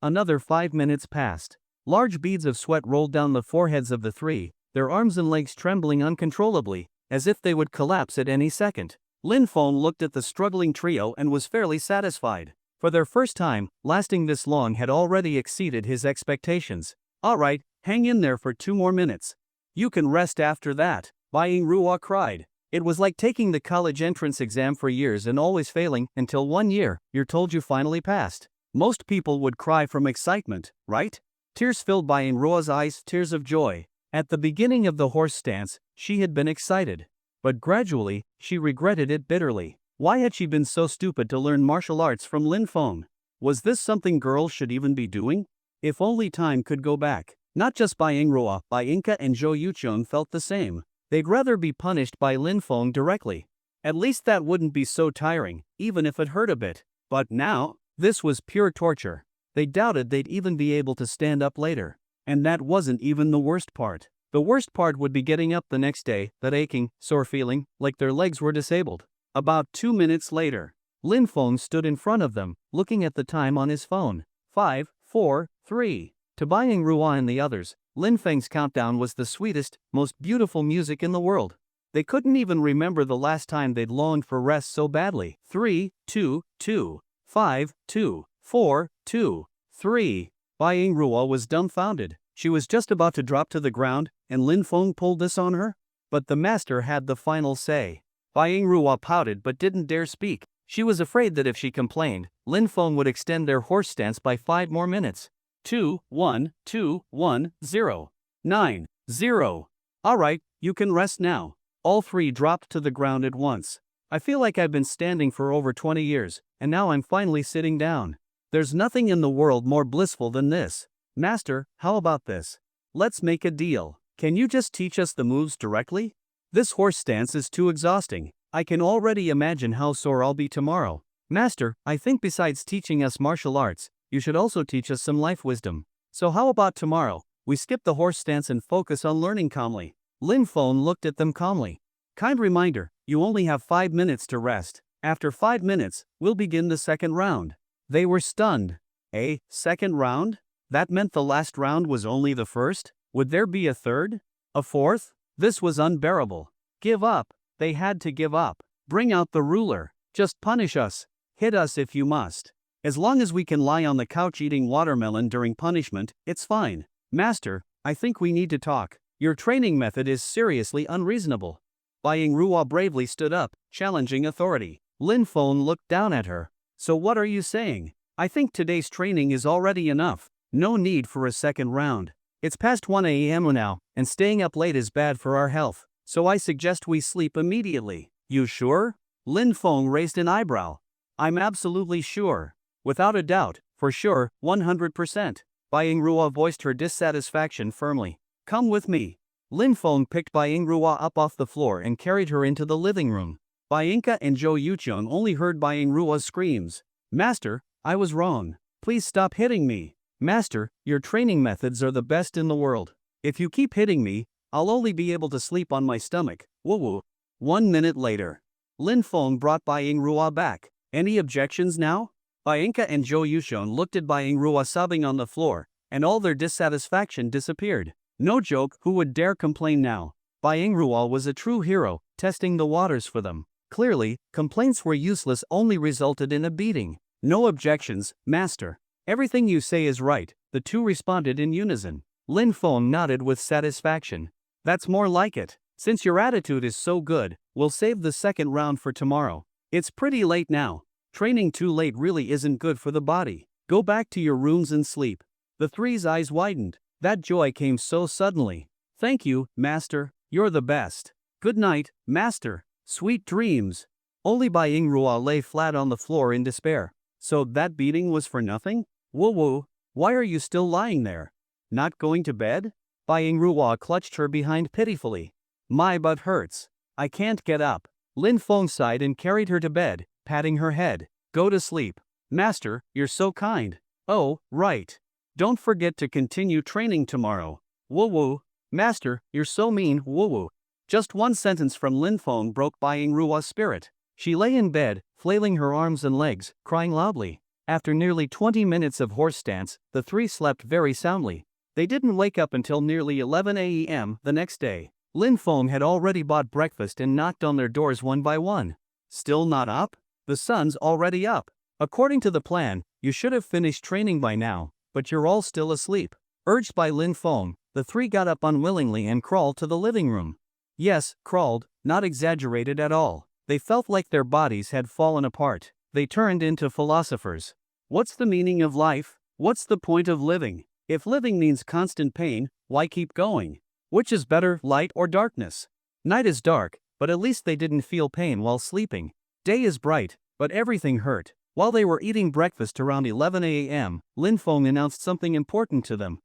Another 5 minutes passed. Large beads of sweat rolled down the foreheads of the three, their arms and legs trembling uncontrollably, as if they would collapse at any second. Lin Feng looked at the struggling trio and was fairly satisfied. For their first time, lasting this long had already exceeded his expectations. Alright, hang in there for 2 more minutes. You can rest after that, Bai Yingrua cried. It was like taking the college entrance exam for years and always failing until 1 year, you're told you finally passed. Most people would cry from excitement, right? Tears filled Bai Yingrua's eyes, tears of joy. At the beginning of the horse stance, she had been excited. But gradually, she regretted it bitterly. Why had she been so stupid to learn martial arts from Lin Feng? Was this something girls should even be doing? If only time could go back. Not just Bai Yingrua, Bai Inca and Zhou Yuchong felt the same. They'd rather be punished by Lin Feng directly. At least that wouldn't be so tiring, even if it hurt a bit. But now, this was pure torture. They doubted they'd even be able to stand up later. And that wasn't even the worst part. The worst part would be getting up the next day, that aching, sore feeling, like their legs were disabled. About 2 minutes later, Lin Feng stood in front of them, looking at the time on his phone. 5, 4, 3. To Bai Yingrua and the others, Lin Feng's countdown was the sweetest, most beautiful music in the world. They couldn't even remember the last time they'd longed for rest so badly. 3, 2, 2, 5, 2, 4, 2, 3. Bai Yingrua was dumbfounded. She was just about to drop to the ground, and Lin Feng pulled this on her? But the master had the final say. Bai Yingrua pouted but didn't dare speak. She was afraid that if she complained, Lin Feng would extend their horse stance by 5 more minutes. 2, 1, 2, 1, 0. 9, 0. Alright, you can rest now. All three dropped to the ground at once. I feel like I've been standing for over 20 years, and now I'm finally sitting down. There's nothing in the world more blissful than this. Master, how about this? Let's make a deal. Can you just teach us the moves directly? This horse stance is too exhausting. I can already imagine how sore I'll be tomorrow. Master, I think besides teaching us martial arts, you should also teach us some life wisdom. So how about tomorrow? We skip the horse stance and focus on learning calmly. Lin Feng looked at them calmly. Kind reminder, you only have 5 minutes to rest. After 5 minutes, we'll begin the second round. They were stunned. A second round? That meant the last round was only the first? Would there be a third? A fourth? This was unbearable. Give up. They had to give up. Bring out the ruler. Just punish us. Hit us if you must. As long as we can lie on the couch eating watermelon during punishment, it's fine. Master, I think we need to talk. Your training method is seriously unreasonable. Bai Yingrua bravely stood up, challenging authority. Lin Feng looked down at her. So what are you saying? I think today's training is already enough. No need for a second round. It's past 1 a.m. now, and staying up late is bad for our health, so I suggest we sleep immediately. You sure? Lin Feng raised an eyebrow. I'm absolutely sure. Without a doubt, for sure, 100%. Bai Yingrua voiced her dissatisfaction firmly. Come with me. Lin Feng picked Bai Yingrua up off the floor and carried her into the living room. Bai Yinka and Zhou Yucheng only heard Bai Yingrua's screams. Master, I was wrong. Please stop hitting me. Master, your training methods are the best in the world. If you keep hitting me, I'll only be able to sleep on my stomach. Woo woo. 1 minute later. Lin Feng brought Bai Yingrua back. Any objections now? Bai Yinka and Zhou Yucheng looked at Bai Yingrua sobbing on the floor, and all their dissatisfaction disappeared. No joke, who would dare complain now? Bai Yingrua was a true hero, testing the waters for them. Clearly, complaints were useless, only resulted in a beating. No objections, master. Everything you say is right, the two responded in unison. Lin Feng nodded with satisfaction. That's more like it. Since your attitude is so good, we'll save the second round for tomorrow. It's pretty late now. Training too late really isn't good for the body. Go back to your rooms and sleep. The three's eyes widened. That joy came so suddenly. Thank you, master. You're the best. Good night, master. Sweet dreams. Only Bai Yingrua lay flat on the floor in despair. So that beating was for nothing? Woo woo. Why are you still lying there? Not going to bed? Bai Yingrua clutched her behind pitifully. My butt hurts. I can't get up. Lin Feng sighed and carried her to bed, patting her head. Go to sleep. Master, you're so kind. Oh, right. Don't forget to continue training tomorrow. Woo woo. Master, you're so mean. Woo woo. Just one sentence from Lin Feng broke Bai Yingrua's spirit. She lay in bed, flailing her arms and legs, crying loudly. After nearly 20 minutes of horse stance, the three slept very soundly. They didn't wake up until nearly 11 a.m. the next day. Lin Feng had already bought breakfast and knocked on their doors one by one. Still not up? The sun's already up. According to the plan, you should have finished training by now, but you're all still asleep. Urged by Lin Feng, the three got up unwillingly and crawled to the living room. Yes, crawled, not exaggerated at all. They felt like their bodies had fallen apart. They turned into philosophers. What's the meaning of life? What's the point of living? If living means constant pain, why keep going? Which is better, light or darkness? Night is dark, but at least they didn't feel pain while sleeping. Day is bright, but everything hurt. While they were eating breakfast around 11 a.m., Lin Feng announced something important to them.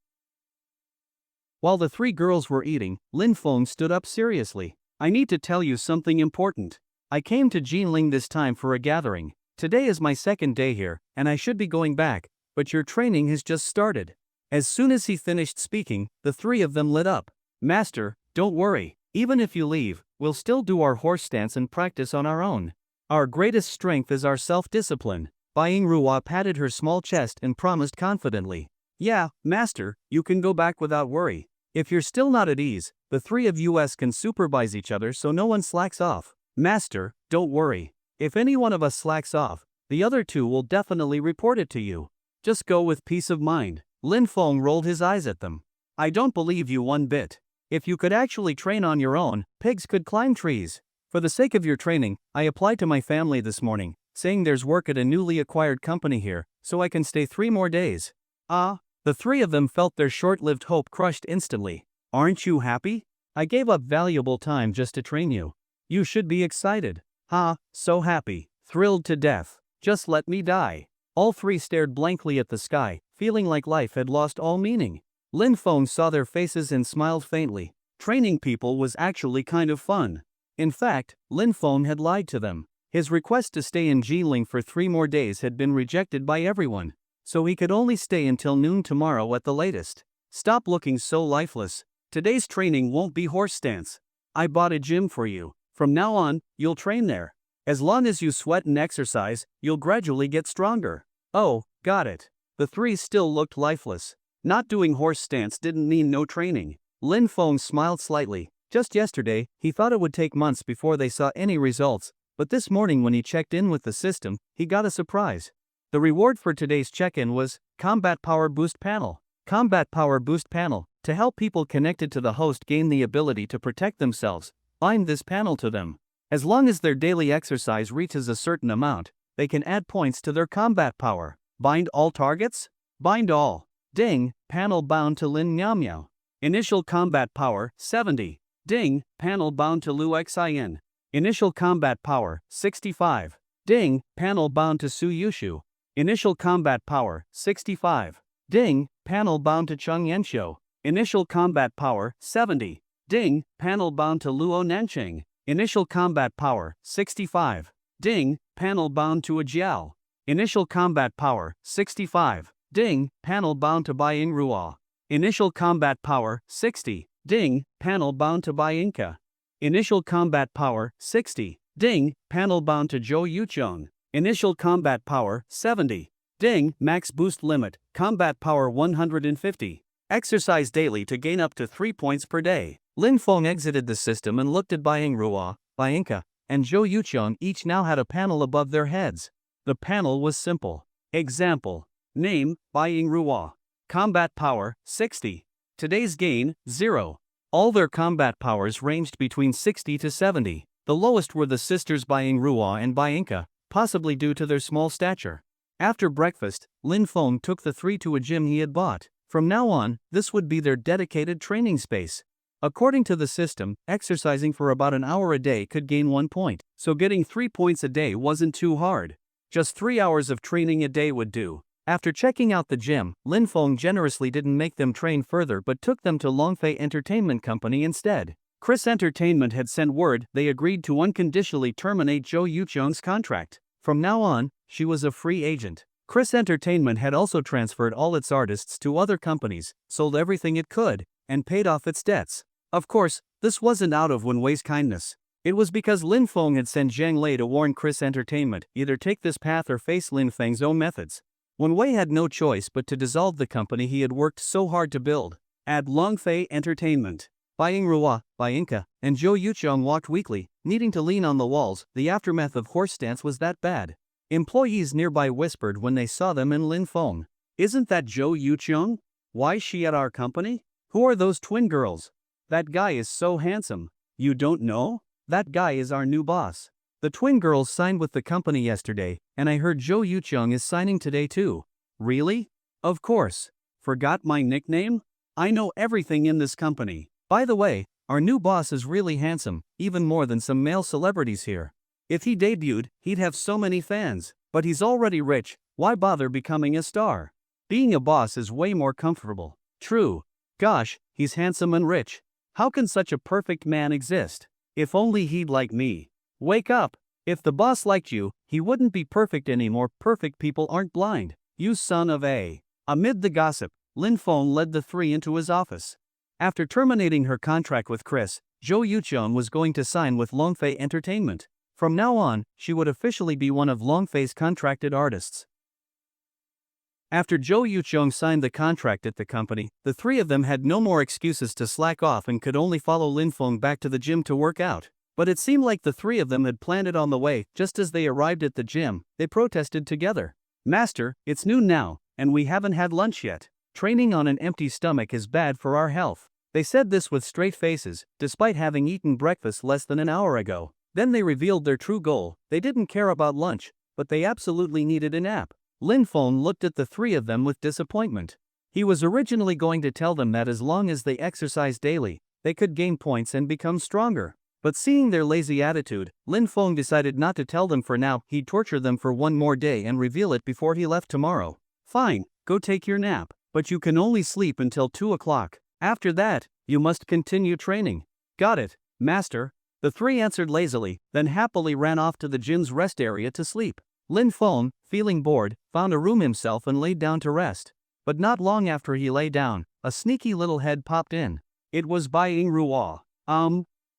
While the three girls were eating, Lin Feng stood up seriously. I need to tell you something important. I came to Jinling this time for a gathering. Today is my second day here, and I should be going back, but your training has just started. As soon as he finished speaking, the three of them lit up. Master, don't worry. Even if you leave, we'll still do our horse stance and practice on our own. Our greatest strength is our self-discipline. Bai Yingrua patted her small chest and promised confidently. Yeah, master, you can go back without worry. If you're still not at ease, the three of us can supervise each other so no one slacks off. Master, don't worry. If any one of us slacks off, the other two will definitely report it to you. Just go with peace of mind. Lin Feng rolled his eyes at them. I don't believe you one bit. If you could actually train on your own, pigs could climb trees. For the sake of your training, I applied to my family this morning, saying there's work at a newly acquired company here, so I can stay 3 more days. Ah, the three of them felt their short-lived hope crushed instantly. Aren't you happy? I gave up valuable time just to train you. You should be excited. Ha, so happy, thrilled to death. Just let me die. All three stared blankly at the sky, feeling like life had lost all meaning. Lin Feng saw their faces and smiled faintly. Training people was actually kind of fun. In fact, Lin Feng had lied to them. His request to stay in Jiling for 3 more days had been rejected by everyone, so he could only stay until noon tomorrow at the latest. Stop looking so lifeless. Today's training won't be horse stance. I bought a gym for you. From now on, you'll train there. As long as you sweat and exercise, you'll gradually get stronger. Oh, got it. The three still looked lifeless. Not doing horse stance didn't mean no training. Lin Feng smiled slightly. Just yesterday, he thought it would take months before they saw any results, but this morning when he checked in with the system, he got a surprise. The reward for today's check-in was Combat Power Boost Panel. Combat Power Boost Panel, to help people connected to the host gain the ability to protect themselves. Bind this panel to them. As long as their daily exercise reaches a certain amount, they can add points to their combat power. Bind all targets? Bind all. Ding, panel bound to Lin Miao Miao. Initial combat power, 70. Ding, panel bound to Lu Xin. Initial combat power, 65. Ding, panel bound to Suyushu. Initial combat power, 65. Ding, panel bound to Chung Yanshou. Initial combat power, 70. Ding, panel bound to Luo Nanching. Initial combat power, 65. Ding, panel bound to Ajiao. Initial combat power, 65. Ding, panel bound to Baiying Ruo. Initial combat power, 60. Ding, panel bound to Baiyinka. Initial combat power, 60. Ding, panel bound to Zhou Yuchong. Initial combat power, 70. Ding, max boost limit, combat power 150. Exercise daily to gain up to 3 points per day. Lin Feng exited the system and looked at Baiying Ruo, Baiyinka, and Zhou Yuchong each now had a panel above their heads. The panel was simple. Example. Name, Baiying Ruo. Combat power, 60. Today's gain, 0. All their combat powers ranged between 60 to 70. The lowest were the sisters Baiying Ruo and Baiyinka, possibly due to their small stature. After breakfast, Lin Feng took the three to a gym he had bought. From now on, this would be their dedicated training space. According to the system, exercising for about an hour a day could gain 1 point, so getting 3 points a day wasn't too hard. Just 3 hours of training a day would do. After checking out the gym, Lin Feng generously didn't make them train further but took them to Longfei Entertainment Company instead. Chris Entertainment had sent word they agreed to unconditionally terminate Zhou Yuchong's contract. From now on, she was a free agent. Chris Entertainment had also transferred all its artists to other companies, sold everything it could, and paid off its debts. Of course, this wasn't out of Wenwei's kindness. It was because Lin Feng had sent Zhang Lei to warn Chris Entertainment, either take this path or face Lin Feng's own methods. Wenwei had no choice but to dissolve the company he had worked so hard to build. At Longfei Entertainment, Baiying Ruo, Baiyinka, and Zhou Yuchong walked weakly, needing to lean on the walls. The aftermath of horse stance was that bad. Employees nearby whispered when they saw them in Lin Feng. Isn't that Zhou Yuchong? Why is she at our company? Who are those twin girls? That guy is so handsome. You don't know? That guy is our new boss. The twin girls signed with the company yesterday, and I heard Zhou Yuchong is signing today too. Really? Of course. Forgot my nickname? I know everything in this company. By the way, our new boss is really handsome, even more than some male celebrities here. If he debuted, he'd have so many fans. But he's already rich, why bother becoming a star? Being a boss is way more comfortable. True. Gosh, he's handsome and rich. How can such a perfect man exist? If only he'd like me. Wake up. If the boss liked you, he wouldn't be perfect anymore. Perfect people aren't blind. You son of a. Amid the gossip, Lin Feng led the three into his office. After terminating her contract with Chris, Zhou Yuchong was going to sign with Longfei Entertainment. From now on, she would officially be one of Longfei's contracted artists. After Zhou Yuchong signed the contract at the company, the three of them had no more excuses to slack off and could only follow Lin Feng back to the gym to work out. But it seemed like the three of them had planned it on the way. Just as they arrived at the gym, they protested together. Master, it's noon now, and we haven't had lunch yet. Training on an empty stomach is bad for our health. They said this with straight faces, despite having eaten breakfast less than an hour ago. Then they revealed their true goal. They didn't care about lunch, but they absolutely needed a nap. Lin Feng looked at the three of them with disappointment. He was originally going to tell them that as long as they exercised daily, they could gain points and become stronger. But seeing their lazy attitude, Lin Feng decided not to tell them for now. He'd torture them for one more day and reveal it before he left tomorrow. Fine, go take your nap, but you can only sleep until 2 o'clock. After that, you must continue training. Got it, master. The three answered lazily, then happily ran off to the gym's rest area to sleep. Lin Feng, feeling bored, found a room himself and laid down to rest. But not long after he lay down, a sneaky little head popped in. It was Baiying Ruo.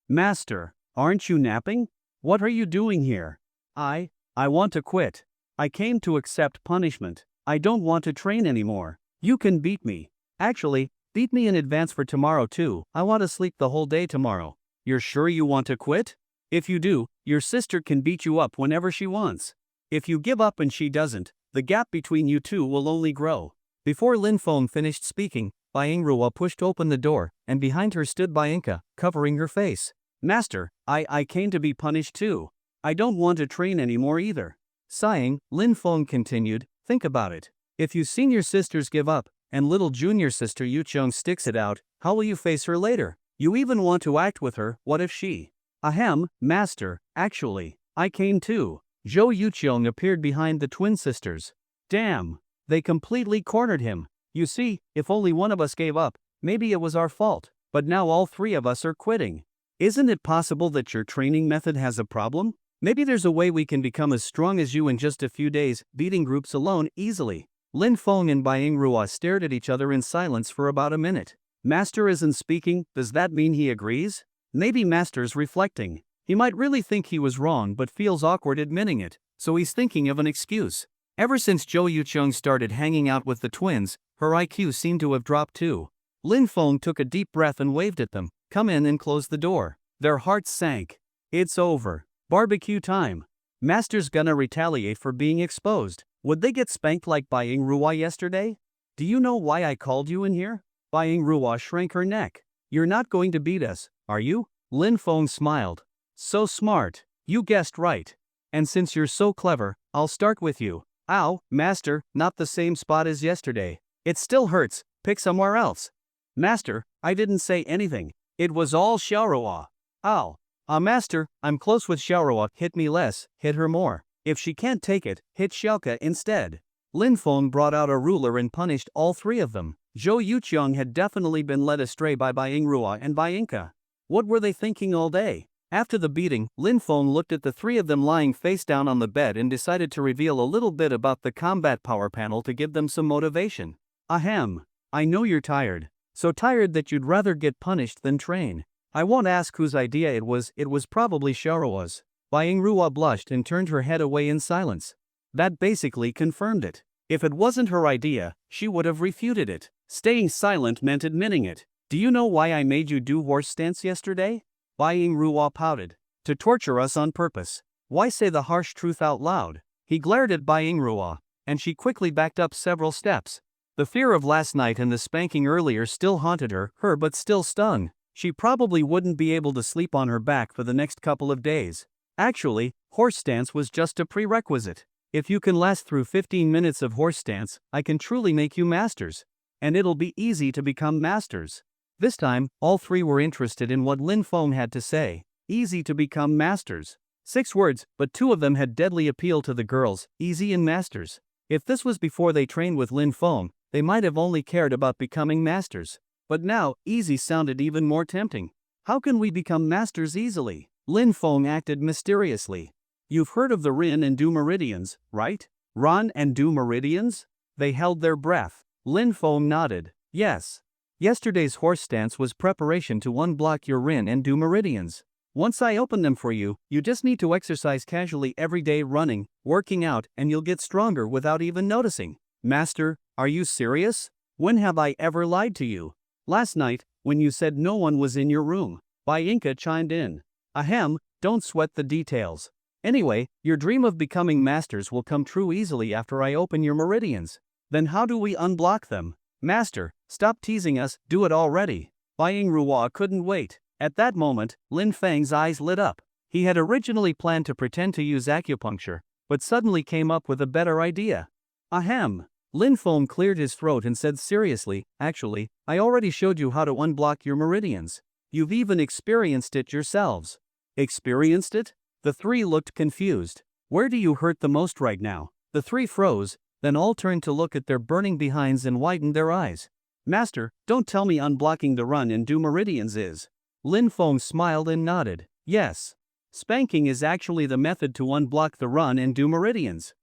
Master, aren't you napping? What are you doing here? I want to quit. I came to accept punishment. I don't want to train anymore. You can beat me. Actually, beat me in advance for tomorrow too. I want to sleep the whole day tomorrow. You're sure you want to quit? If you do, your sister can beat you up whenever she wants. If you give up and she doesn't, the gap between you two will only grow. Before Lin Feng finished speaking, Baiying Ruo pushed open the door, and behind her stood Baiyinka, covering her face. Master, I came to be punished too. I don't want to train anymore either. Sighing, Lin Feng continued, think about it. If you've seen your sisters give up, and little junior sister Yuchong sticks it out, how will you face her later? You even want to act with her, what if she? Ahem, master, actually, I came too. Zhou Yuchong appeared behind the twin sisters. Damn, they completely cornered him. You see, if only one of us gave up, maybe it was our fault, but now all three of us are quitting. Isn't it possible that your training method has a problem? Maybe there's a way we can become as strong as you in just a few days, beating groups alone easily. Lin Feng and Bai Yingrua stared at each other in silence for about a minute. Master isn't speaking, does that mean he agrees? Maybe Master's reflecting. He might really think he was wrong but feels awkward admitting it, so he's thinking of an excuse. Ever since Zhou Yucheng started hanging out with the twins, her IQ seemed to have dropped too. Lin Feng took a deep breath and waved at them. Come in and close the door. Their hearts sank. It's over. Barbecue time. Master's gonna retaliate for being exposed. Would they get spanked like Bai Yingrua yesterday? Do you know why I called you in here? Bai Yingrua shrank her neck. You're not going to beat us, are you? Lin Feng smiled. So smart. You guessed right. And since you're so clever, I'll start with you. Ow, master, not the same spot as yesterday. It still hurts, pick somewhere else. Master, I didn't say anything. It was all Xiaorua. Ow. Master, I'm close with Xiaorua, hit me less, hit her more. If she can't take it, hit Xiaoka instead. Lin Feng brought out a ruler and punished all three of them. Zhou Yucheng had definitely been led astray by Bai Yingrua and Bai Yinka. What were they thinking all day? After the beating, Lin Feng looked at the three of them lying face down on the bed and decided to reveal a little bit about the combat power panel to give them some motivation. Ahem. I know you're tired. So tired that you'd rather get punished than train. I won't ask whose idea it was probably Xiaorua's. Bai Yingrua blushed and turned her head away in silence. That basically confirmed it. If it wasn't her idea, she would have refuted it. Staying silent meant admitting it. Do you know why I made you do horse stance yesterday? Bai Yingrua pouted. To torture us on purpose. Why say the harsh truth out loud? He glared at Bai Yingrua, and she quickly backed up several steps. The fear of last night and the spanking earlier still haunted her but still stung. She probably wouldn't be able to sleep on her back for the next couple of days. Actually, horse stance was just a prerequisite. If you can last through 15 minutes of horse stance, I can truly make you masters. And it'll be easy to become masters. This time, all three were interested in what Lin Feng had to say. Easy to become masters. 6 words, but 2 of them had deadly appeal to the girls, easy and masters. If this was before they trained with Lin Feng, they might have only cared about becoming masters. But now, easy sounded even more tempting. How can we become masters easily? Lin Feng acted mysteriously. You've heard of the Rin and Du meridians, right? Ran and Du meridians? They held their breath. Lin Feng nodded. Yes. Yesterday's horse stance was preparation to unblock your Rin and Du meridians. Once I open them for you, you just need to exercise casually every day running, working out, and you'll get stronger without even noticing. Master, are you serious? When have I ever lied to you? Last night, when you said no one was in your room. Bai Yinka chimed in. Ahem, don't sweat the details. Anyway, your dream of becoming masters will come true easily after I open your meridians. Then how do we unblock them? Master, stop teasing us, do it already. Bai Yingrua couldn't wait. At that moment, Lin Feng's eyes lit up. He had originally planned to pretend to use acupuncture, but suddenly came up with a better idea. Ahem. Lin Feng cleared his throat and said seriously, actually, I already showed you how to unblock your meridians. You've even experienced it yourselves. Experienced it? The three looked confused. Where do you hurt the most right now? The three froze, then all turned to look at their burning behinds and widened their eyes. Master, don't tell me unblocking the Run and Du meridians is. Lin Feng smiled and nodded. Yes. Spanking is actually the method to unblock the Run and Du meridians.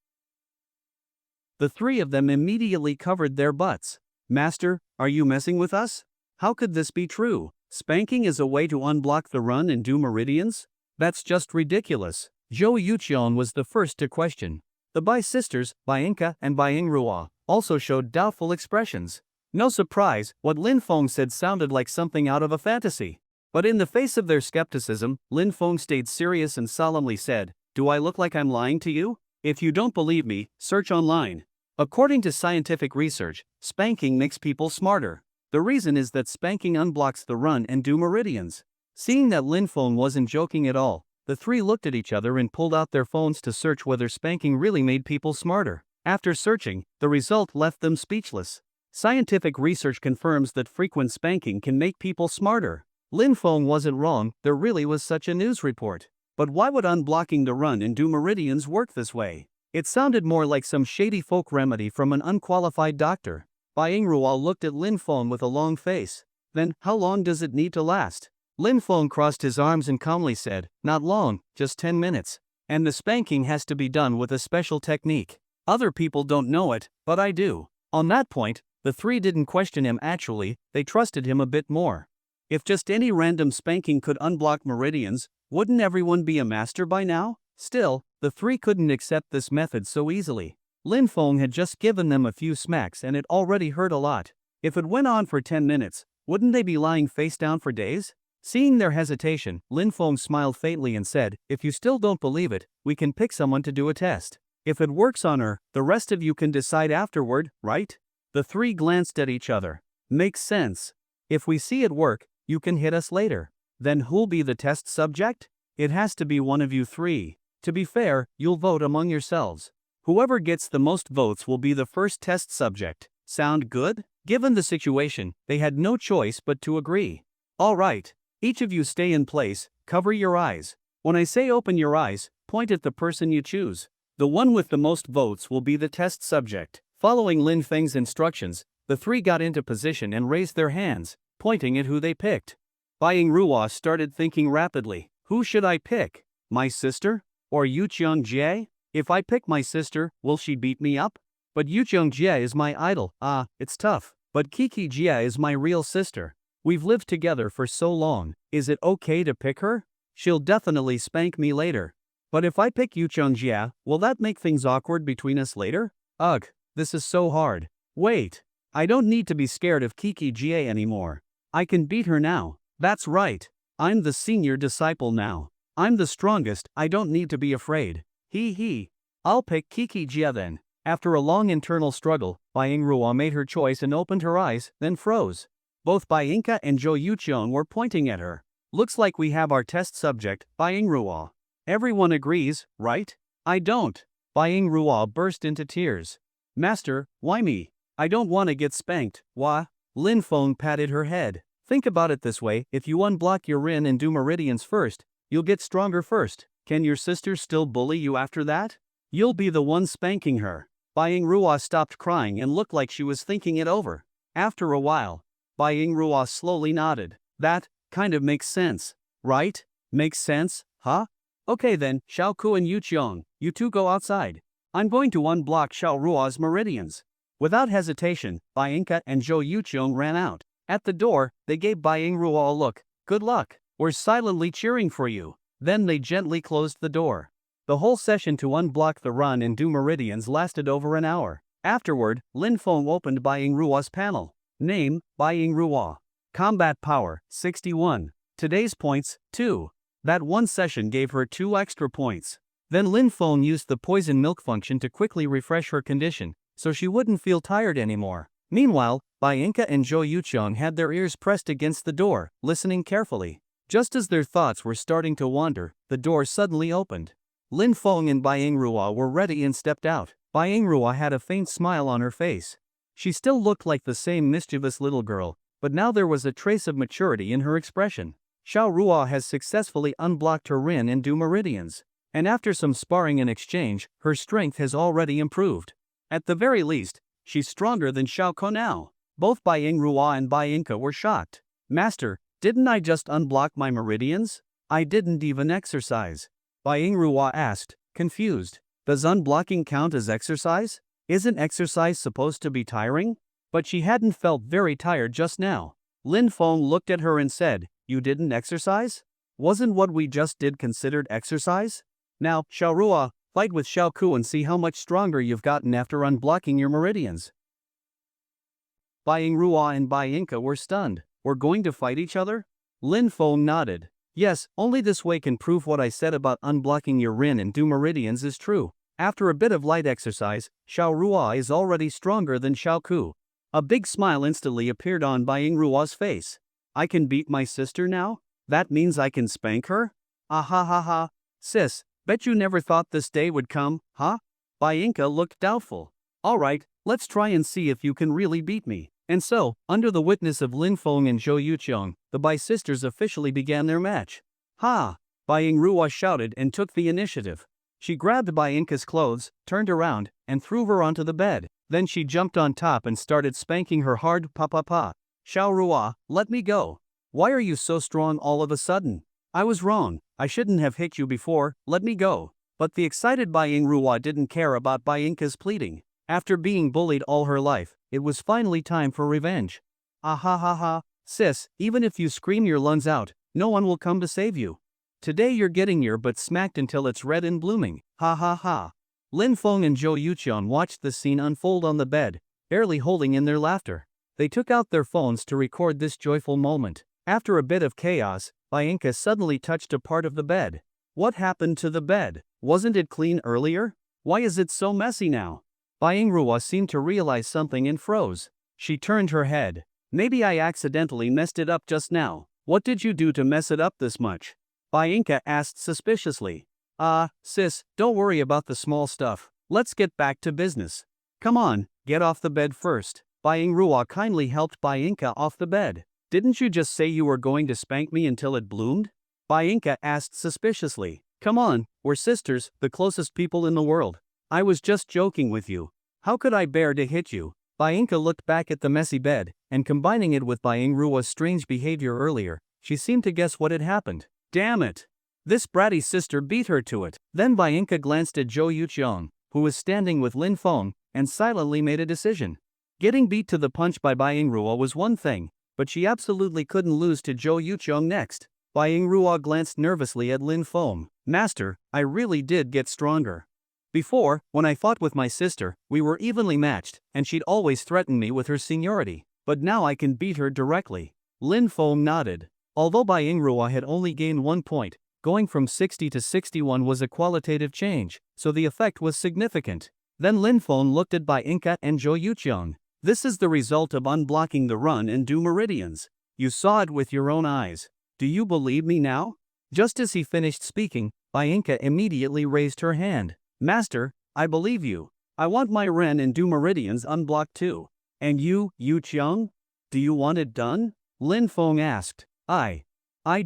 The three of them immediately covered their butts. Master, are you messing with us? How could this be true? Spanking is a way to unblock the Run and Du meridians? That's just ridiculous. Zhou Yuqian was the first to question. The Bai sisters, Bai Yinka and Bai Yingrua, also showed doubtful expressions. No surprise, what Lin Feng said sounded like something out of a fantasy. But in the face of their skepticism, Lin Feng stayed serious and solemnly said, Do I look like I'm lying to you? If you don't believe me, search online. According to scientific research, spanking makes people smarter. The reason is that spanking unblocks the Run and Du meridians. Seeing that Lin Feng wasn't joking at all, the three looked at each other and pulled out their phones to search whether spanking really made people smarter. After searching, the result left them speechless. Scientific research confirms that frequent spanking can make people smarter. Lin Feng wasn't wrong, there really was such a news report. But why would unblocking the run and do meridians work this way? It sounded more like some shady folk remedy from an unqualified doctor. Bai Yingruo looked at Lin Feng with a long face. Then, how long does it need to last? Lin Feng crossed his arms and calmly said, not long, just 10 minutes. And the spanking has to be done with a special technique. Other people don't know it, but I do. On that point, the three didn't question him actually, they trusted him a bit more. If just any random spanking could unblock meridians, wouldn't everyone be a master by now? Still, the three couldn't accept this method so easily. Lin Feng had just given them a few smacks and it already hurt a lot. If it went on for 10 minutes, wouldn't they be lying face down for days? Seeing their hesitation, Lin Feng smiled faintly and said, if you still don't believe it, we can pick someone to do a test. If it works on her, the rest of you can decide afterward, right? The three glanced at each other. Makes sense. If we see it work, you can hit us later. Then who'll be the test subject? It has to be one of you three. To be fair, you'll vote among yourselves. Whoever gets the most votes will be the first test subject. Sound good? Given the situation, they had no choice but to agree. All right. Each of you stay in place, cover your eyes. When I say open your eyes, point at the person you choose. The one with the most votes will be the test subject. Following Lin Feng's instructions, the three got into position and raised their hands, pointing at who they picked. Bai Yingruo started thinking rapidly. Who should I pick? My sister? Or Yu Jie? If I pick my sister, will she beat me up? But Yu Jie is my idol. It's tough. But Kiki Jie is my real sister. We've lived together for so long, is it okay to pick her? She'll definitely spank me later. But if I pick Yu Jie, will that make things awkward between us later? Ugh, this is so hard. Wait, I don't need to be scared of Kiki Jie anymore. I can beat her now. That's right. I'm the senior disciple now. I'm the strongest, I don't need to be afraid. Hee. I'll pick Kiki Jie then. After a long internal struggle, Bai Yingruo made her choice and opened her eyes, then froze. Both Bai Yinka and Zhou Yuqiong were pointing at her. Looks like we have our test subject, Bai Yingruo. Everyone agrees, right? I don't. Bai Yingruo burst into tears. Master, why me? I don't want to get spanked, wah? Lin Feng patted her head. Think about it this way, if you unblock your Rin and do meridians first, you'll get stronger first. Can your sister still bully you after that? You'll be the one spanking her. Bai Yingruo stopped crying and looked like she was thinking it over. After a while, Bai Yingruo slowly nodded. That kind of makes sense, right? Makes sense, huh? Okay then, Xiaoku and Yuqiong, you two go outside. I'm going to unblock Xiaoruo's meridians. Without hesitation, Bai Yinka and Zhou Yuqiong ran out. At the door, they gave Bai Yingruo a look. Good luck. We're silently cheering for you. Then they gently closed the door. The whole session to unblock the run and do meridians lasted over an hour. Afterward, Lin Feng opened Bai Yingruo's panel. Name, Bai Yingruo. Combat power, 61. Today's points, 2. That one session gave her 2 extra points. Then Lin Feng used the poison milk function to quickly refresh her condition, so she wouldn't feel tired anymore. Meanwhile, Bai Yinka and Zhou Yuqiong had their ears pressed against the door, listening carefully. Just as their thoughts were starting to wander, the door suddenly opened. Lin Feng and Bai Yingruo were ready and stepped out. Bai Yingruo had a faint smile on her face. She still looked like the same mischievous little girl, but now there was a trace of maturity in her expression. Xiaoruo has successfully unblocked her Rin and do meridians. And after some sparring and exchange, her strength has already improved. At the very least, she's stronger than Xiaoko now. Both Bai Yingruo and Bai Yinka were shocked. Master, didn't I just unblock my meridians? I didn't even exercise. Bai Yingruo asked, confused. Does unblocking count as exercise? Isn't exercise supposed to be tiring? But she hadn't felt very tired just now. Lin Feng looked at her and said, you didn't exercise? Wasn't what we just did considered exercise? Now, Xiaoruo, fight with Xiaoku and see how much stronger you've gotten after unblocking your meridians. Bai Yingruo and Bai Yinka were stunned. We're going to fight each other? Lin Feng nodded. Yes, only this way can prove what I said about unblocking your Rin and do meridians is true. After a bit of light exercise, Xiaoruo is already stronger than Xiaoku. A big smile instantly appeared on Bai Yingruo's face. I can beat my sister now? That means I can spank her? Ah ha ha ha. Sis, bet you never thought this day would come, huh? Bai Yinka looked doubtful. Alright, let's try and see if you can really beat me. And so, under the witness of Lin Feng and Zhou Yuqiang, the Bai sisters officially began their match. Ha! Bai Yingrua shouted and took the initiative. She grabbed Bai Inca's clothes, turned around, and threw her onto the bed. Then she jumped on top and started spanking her hard pa. Xiao Rua, let me go. Why are you so strong all of a sudden? I was wrong, I shouldn't have hit you before, let me go. But the excited Bai Yingrua didn't care about Bai Inca's pleading. After being bullied all her life, it was finally time for revenge. Ah ha ha ha, sis, even if you scream your lungs out, no one will come to save you. Today you're getting your butt smacked until it's red and blooming, ha ha ha. Lin Feng and Zhou Yuqiang watched the scene unfold on the bed, barely holding in their laughter. They took out their phones to record this joyful moment. After a bit of chaos, Bai Inca suddenly touched a part of the bed. What happened to the bed? Wasn't it clean earlier? Why is it so messy now? Bai Yingrua seemed to realize something and froze. She turned her head. Maybe I accidentally messed it up just now. What did you do to mess it up this much? Bai Inca asked suspiciously. Sis, don't worry about the small stuff. Let's get back to business. Come on, get off the bed first. Bai Yingrua kindly helped Bai Inca off the bed. Didn't you just say you were going to spank me until it bloomed? Bai Inca asked suspiciously. Come on, we're sisters, the closest people in the world. I was just joking with you. How could I bear to hit you? Bai Inca looked back at the messy bed, and combining it with Bai Yingrua's strange behavior earlier, she seemed to guess what had happened. Damn it! This bratty sister beat her to it. Then Bai Inca glanced at Zhou Yuqiang, who was standing with Lin Feng, and silently made a decision. Getting beat to the punch by Bai Yingrua was one thing, but she absolutely couldn't lose to Zhou Yuqiang next. Bai Yingrua glanced nervously at Lin Feng. Master, I really did get stronger. Before, when I fought with my sister, we were evenly matched, and she'd always threaten me with her seniority. But now I can beat her directly. Lin Feng nodded. Although Bai Yingrua had only gained 1 point, going from 60 to 61 was a qualitative change, so the effect was significant. Then Lin Feng looked at Bai Inca and Zhou Yuqiang. This is the result of unblocking the run and do meridians. You saw it with your own eyes. Do you believe me now? Just as he finished speaking, Bai Inca immediately raised her hand. Master, I believe you. I want my Ren and do meridians unblocked too. And you, Yuqiang? Do you want it done? Lin Feng asked. I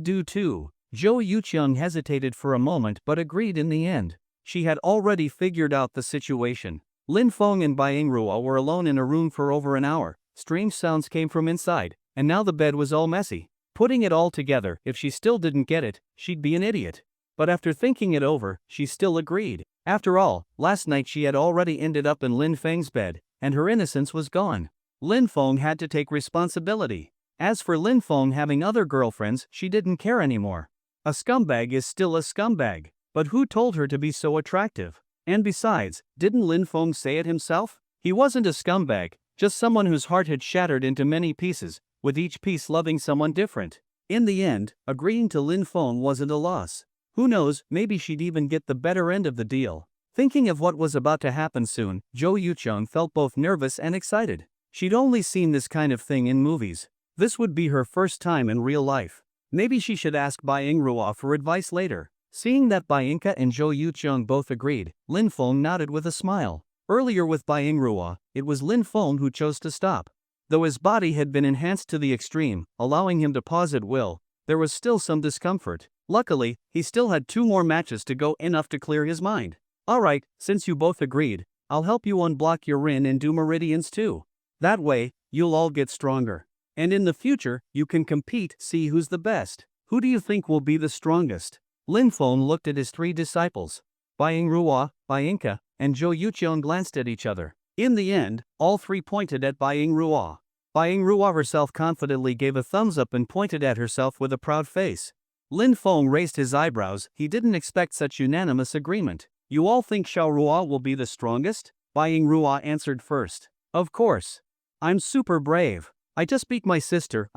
do too. Zhou Yuqiang hesitated for a moment but agreed in the end. She had already figured out the situation. Lin Feng and Bai Yingrua were alone in a room for over an hour. Strange sounds came from inside, and now the bed was all messy. Putting it all together, if she still didn't get it, she'd be an idiot. But after thinking it over, she still agreed. After all, last night she had already ended up in Lin Feng's bed, and her innocence was gone. Lin Feng had to take responsibility. As for Lin Feng having other girlfriends, she didn't care anymore. A scumbag is still a scumbag. But who told her to be so attractive? And besides, didn't Lin Feng say it himself? He wasn't a scumbag, just someone whose heart had shattered into many pieces, with each piece loving someone different. In the end, agreeing to Lin Feng wasn't a loss. Who knows, maybe she'd even get the better end of the deal. Thinking of what was about to happen soon, Zhou Yuqiang felt both nervous and excited. She'd only seen this kind of thing in movies. This would be her first time in real life. Maybe she should ask Bai Yingrua for advice later. Seeing that Bai Inca and Zhou Yuqiang both agreed, Lin Feng nodded with a smile. Earlier with Bai Yingrua, it was Lin Feng who chose to stop. Though his body had been enhanced to the extreme, allowing him to pause at will, there was still some discomfort. Luckily, he still had 2 more matches to go, enough to clear his mind. Alright, since you both agreed, I'll help you unblock your Rin and do meridians too. That way, you'll all get stronger. And in the future, you can compete, see who's the best. Who do you think will be the strongest? Lin Feng looked at his 3 disciples. Bai Yingrua, Bai Inca, and Zhou Yuqiang glanced at each other. In the end, all 3 pointed at Bai Yingrua. Bai Yingrua herself confidently gave a thumbs up and pointed at herself with a proud face. Lin Feng raised his eyebrows. He didn't expect such unanimous agreement. You all think Xiao Rua will be the strongest? Bai Yingrua answered first. Of course. I'm super brave. I just beat my sister,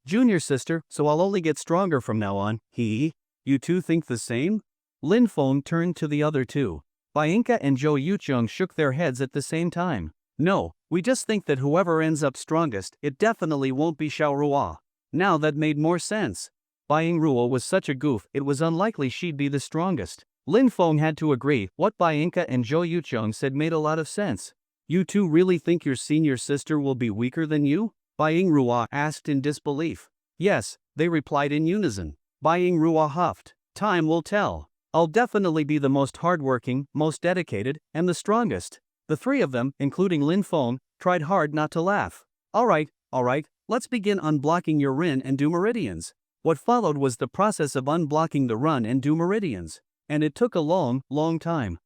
junior sister, so I'll only get stronger from now on. You two think the same? Lin Feng turned to the other 2. Bai Inca and Zhou Yuqiang shook their heads at the same time. No, we just think that whoever ends up strongest, it definitely won't be Xiao Rua. Now that made more sense. Bai Yingrua was such a goof, it was unlikely she'd be the strongest. Lin Feng had to agree. What Bai Inca and Zhou Yuqiang said made a lot of sense. You two really think your senior sister will be weaker than you? Bai Yingrua asked in disbelief. Yes, they replied in unison. Bai Yingrua huffed. Time will tell. I'll definitely be the most hardworking, most dedicated, and the strongest. The three of them, including Lin Feng, tried hard not to laugh. Alright, let's begin unblocking your Rin and Du meridians. What followed was the process of unblocking the Run and Du meridians. And it took a long, long time.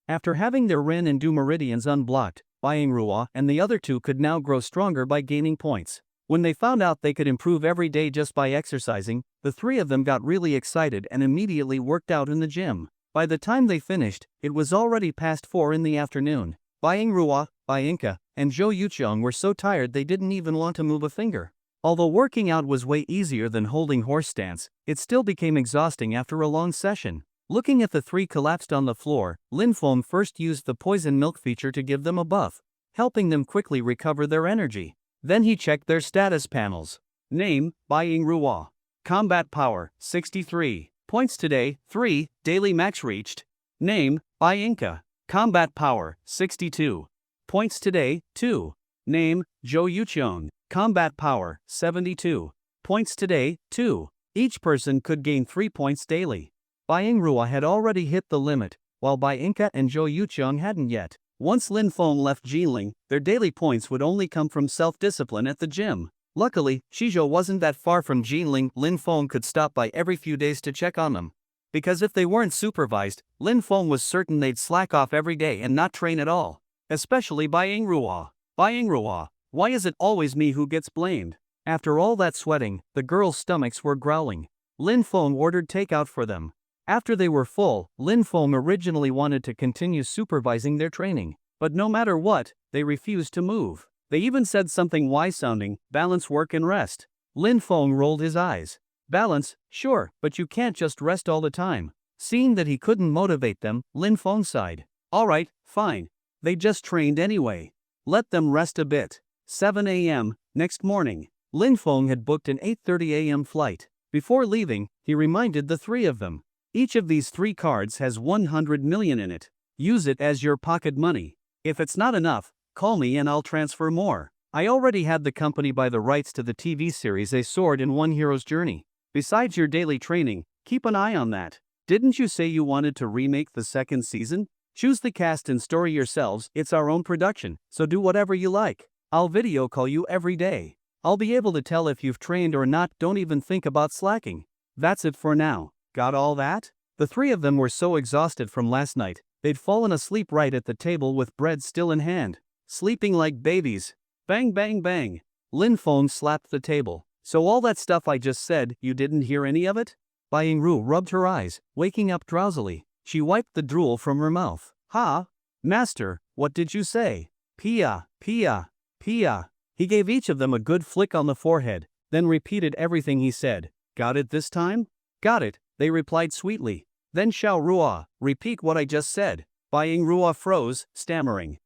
After having their Rin and Du meridians unblocked, Bai Yingrua and the other two could now grow stronger by gaining points. When they found out they could improve every day just by exercising, the three of them got really excited and immediately worked out in the gym. By the time they finished, it was already past 4 in the afternoon. Bai Yingrua, Bai Inca, and Zhou Yuqiang were so tired they didn't even want to move a finger. Although working out was way easier than holding horse stance, it still became exhausting after a long session. Looking at the three collapsed on the floor, Lin Feng first used the poison milk feature to give them a buff, helping them quickly recover their energy. Then he checked their status panels. Name, Bai Yingrua. Combat power, 63. Points today, 3. Daily max reached. Name, Bai Inca. Combat power, 62. Points today, 2. Name, Zhou Yuqiang. Combat power, 72. Points today, 2. Each person could gain 3 points daily. Bai Yingrua had already hit the limit, while Bai Inca and Zhou Yuqiang hadn't yet. Once Lin Feng left Jilin, their daily points would only come from self-discipline at the gym. Luckily, Shizhou wasn't that far from Jilin. Lin Feng could stop by every few days to check on them. Because if they weren't supervised, Lin Feng was certain they'd slack off every day and not train at all. Especially Bai Yingrua. Bai Yingrua, why is it always me who gets blamed? After all that sweating, the girls' stomachs were growling. Lin Feng ordered takeout for them. After they were full, Lin Feng originally wanted to continue supervising their training. But no matter what, they refused to move. They even said something wise-sounding, balance work and rest. Lin Feng rolled his eyes. Balance, sure, but you can't just rest all the time. Seeing that he couldn't motivate them, Lin Feng sighed. Alright, fine. They just trained anyway. Let them rest a bit. 7 a.m. Next morning. Lin Feng had booked an 8:30 a.m. flight. Before leaving, he reminded the three of them. Each of these 3 cards has 100 million in it. Use it as your pocket money. If it's not enough, call me and I'll transfer more. I already had the company buy the rights to the TV series A Sword in One Hero's Journey. Besides your daily training, keep an eye on that. Didn't you say you wanted to remake the 2nd season? Choose the cast and story yourselves. It's our own production, so do whatever you like. I'll video call you every day. I'll be able to tell if you've trained or not. Don't even think about slacking. That's it for now. Got all that? The three of them were so exhausted from last night, they'd fallen asleep right at the table with bread still in hand. Sleeping like babies. Bang bang bang. Lin Feng slapped the table. So all that stuff I just said, you didn't hear any of it? Bai Yingru rubbed her eyes, waking up drowsily. She wiped the drool from her mouth. Ha? Master, what did you say? Pia, Pia, Pia. He gave each of them a good flick on the forehead, then repeated everything he said. Got it this time? Got it, they replied sweetly. Then Xiao Rua, repeat what I just said. Bai Yingrua froze, stammering.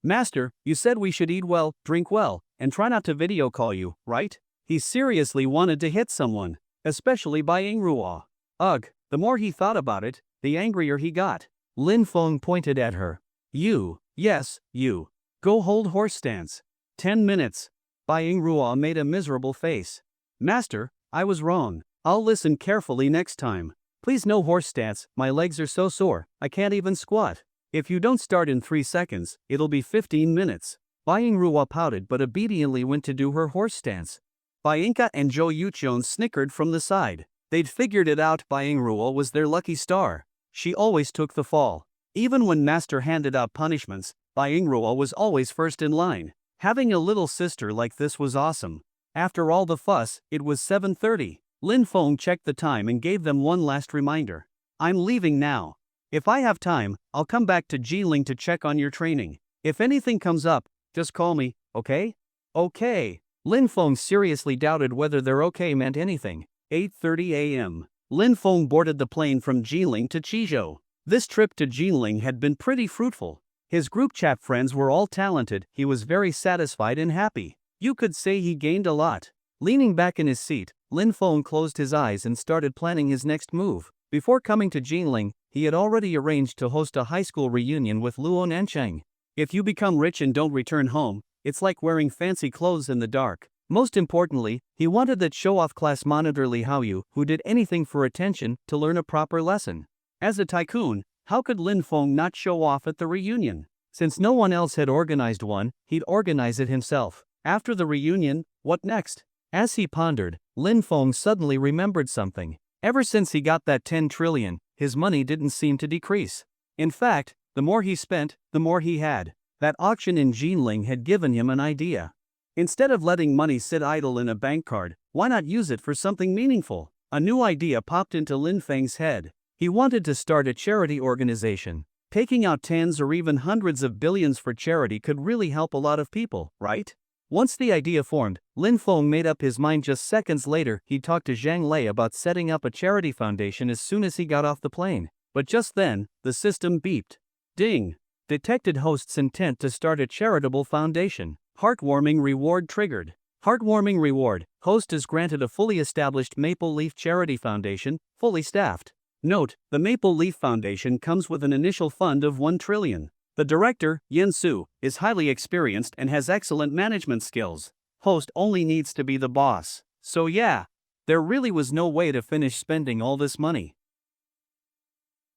Master, you said we should eat well, drink well, and try not to video call you, right? He seriously wanted to hit someone, especially Bai Yingrua. Ugh, the more he thought about it, the angrier he got. Lin Feng pointed at her. You, yes, you. Go hold horse stance. 10 minutes. Bai Yingrua made a miserable face. Master, I was wrong. I'll listen carefully next time. Please no horse stance, my legs are so sore, I can't even squat. If you don't start in 3 seconds, it'll be 15 minutes. Bai Yingrua pouted but obediently went to do her horse stance. Bai Inca and Zhou Yuqiang snickered from the side. They'd figured it out. Bai Yingrua was their lucky star. She always took the fall. Even when Master handed out punishments, Bai Yingrua was always first in line. Having a little sister like this was awesome. After all the fuss, it was 7:30. Lin Feng checked the time and gave them one last reminder. I'm leaving now. If I have time, I'll come back to Jiling to check on your training. If anything comes up, just call me, okay? Okay. Lin Feng seriously doubted whether their okay meant anything. 8:30 a.m. Lin Feng boarded the plane from Jiling to Qizhou. This trip to Jiling had been pretty fruitful. His group chat friends were all talented. He was very satisfied and happy. You could say he gained a lot. Leaning back in his seat, Lin Feng closed his eyes and started planning his next move. Before coming to Jiling, he had already arranged to host a high school reunion with Luo Nancheng. If you become rich and don't return home, it's like wearing fancy clothes in the dark. Most importantly, he wanted that show-off class monitor Li Haoyu, who did anything for attention, to learn a proper lesson. As a tycoon, how could Lin Feng not show off at the reunion? Since no one else had organized one, he'd organize it himself. After the reunion, what next? As he pondered, Lin Feng suddenly remembered something. Ever since he got that 10 trillion, his money didn't seem to decrease. In fact, the more he spent, the more he had. That auction in Jinling had given him an idea. Instead of letting money sit idle in a bank card, why not use it for something meaningful? A new idea popped into Lin Feng's head. He wanted to start a charity organization. Taking out tens or even hundreds of billions for charity could really help a lot of people, right? Once the idea formed, Lin Feng made up his mind. Just seconds later, he talked to Zhang Lei about setting up a charity foundation as soon as he got off the plane. But just then, the system beeped. Ding! Detected host's intent to start a charitable foundation. Heartwarming reward triggered. Heartwarming reward. Host is granted a fully established Maple Leaf Charity Foundation, fully staffed. Note, the Maple Leaf Foundation comes with an initial fund of 1 trillion. The director, Yin Su, is highly experienced and has excellent management skills. Host only needs to be the boss. So yeah, there really was no way to finish spending all this money.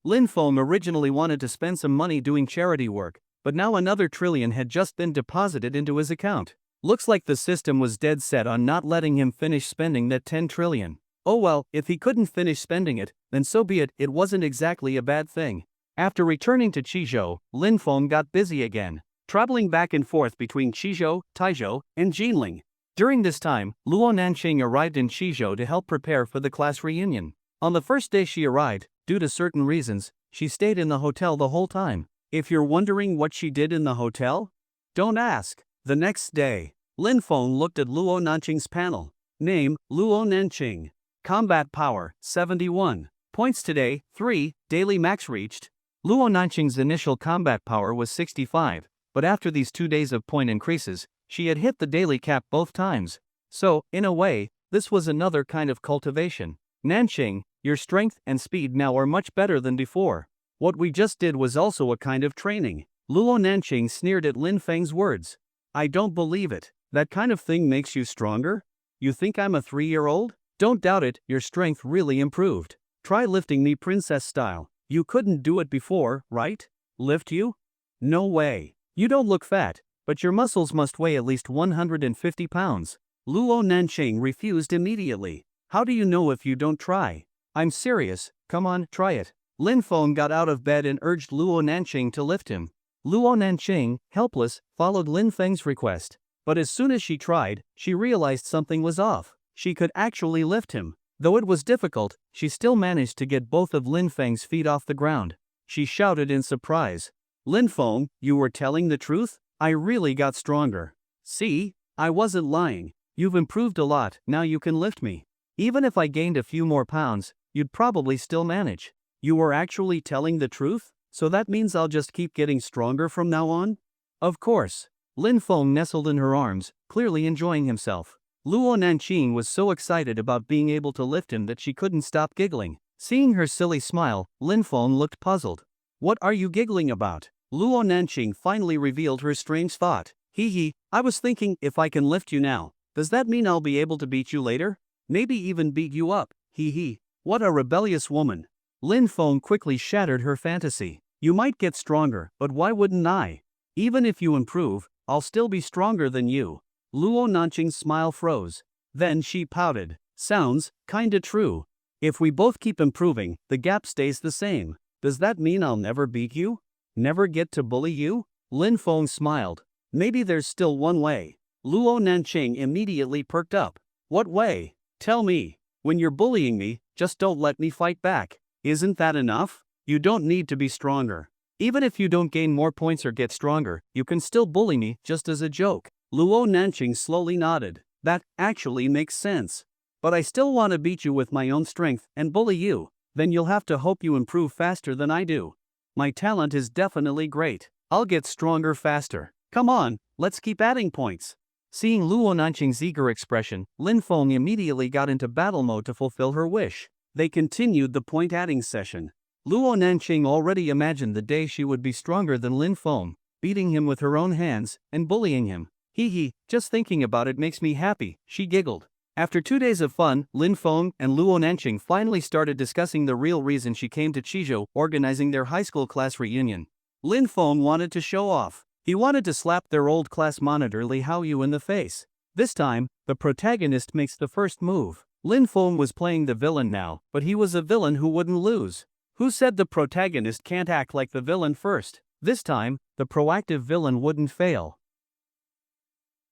Lin Feng originally wanted to spend some money doing charity work, but now another trillion had just been deposited into his account. Looks like the system was dead set on not letting him finish spending that 10 trillion. Oh well, if he couldn't finish spending it, then so be it. It wasn't exactly a bad thing. After returning to Qizhou, Lin Feng got busy again, traveling back and forth between Qizhou, Taizhou, and Jinling. During this time, Luo Nanqing arrived in Qizhou to help prepare for the class reunion. On the first day she arrived, due to certain reasons, she stayed in the hotel the whole time. If you're wondering what she did in the hotel, don't ask. The next day, Lin Feng looked at Luo Nanqing's panel. Name, Luo Nanqing. Combat power, 71. Points today, 3, daily max reached. Luo Nanqing's initial combat power was 65, but after these 2 days of point increases, she had hit the daily cap both times. So, in a way, this was another kind of cultivation. Nanqing, your strength and speed now are much better than before. What we just did was also a kind of training. Luo Nanqing sneered at Lin Feng's words. I don't believe it. That kind of thing makes you stronger? You think I'm a 3-year-old? Don't doubt it, your strength really improved. Try lifting me princess style. You couldn't do it before, right? Lift you? No way. You don't look fat, but your muscles must weigh at least 150 pounds. Luo Nanqing refused immediately. How do you know if you don't try? I'm serious, come on, try it. Lin Feng got out of bed and urged Luo Nanqing to lift him. Luo Nanqing, helpless, followed Lin Feng's request. But as soon as she tried, she realized something was off. She could actually lift him. Though it was difficult, she still managed to get both of Lin Feng's feet off the ground. She shouted in surprise. Lin Feng, you were telling the truth? I really got stronger. See? I wasn't lying. You've improved a lot, now you can lift me. Even if I gained a few more pounds, you'd probably still manage. You were actually telling the truth? So that means I'll just keep getting stronger from now on? Of course. Lin Feng nestled in her arms, clearly enjoying himself. Luo Nanqing was so excited about being able to lift him that she couldn't stop giggling. Seeing her silly smile, Lin Feng looked puzzled. What are you giggling about? Luo Nanqing finally revealed her strange thought. Hee, I was thinking, if I can lift you now, does that mean I'll be able to beat you later? Maybe even beat you up, hee. What a rebellious woman. Lin Feng quickly shattered her fantasy. You might get stronger, but why wouldn't I? Even if you improve, I'll still be stronger than you. Luo Nanqing's smile froze. Then she pouted. Sounds kinda true. If we both keep improving, the gap stays the same. Does that mean I'll never beat you? Never get to bully you? Lin Feng smiled. Maybe there's still one way. Luo Nanqing immediately perked up. What way? Tell me. When you're bullying me, just don't let me fight back. Isn't that enough? You don't need to be stronger. Even if you don't gain more points or get stronger, you can still bully me just as a joke. Luo Nanqing slowly nodded. That actually makes sense. But I still want to beat you with my own strength and bully you. Then you'll have to hope you improve faster than I do. My talent is definitely great. I'll get stronger faster. Come on, let's keep adding points. Seeing Luo Nanqing's eager expression, Lin Feng immediately got into battle mode to fulfill her wish. They continued the point adding session. Luo Nanqing already imagined the day she would be stronger than Lin Feng, beating him with her own hands and bullying him. Hee hee, just thinking about it makes me happy, she giggled. After 2 days of fun, Lin Feng and Luo Nanqing finally started discussing the real reason she came to Chizhou, organizing their high school class reunion. Lin Feng wanted to show off. He wanted to slap their old class monitor Li Haoyu in the face. This time, the protagonist makes the first move. Lin Feng was playing the villain now, but he was a villain who wouldn't lose. Who said the protagonist can't act like the villain first? This time, the proactive villain wouldn't fail.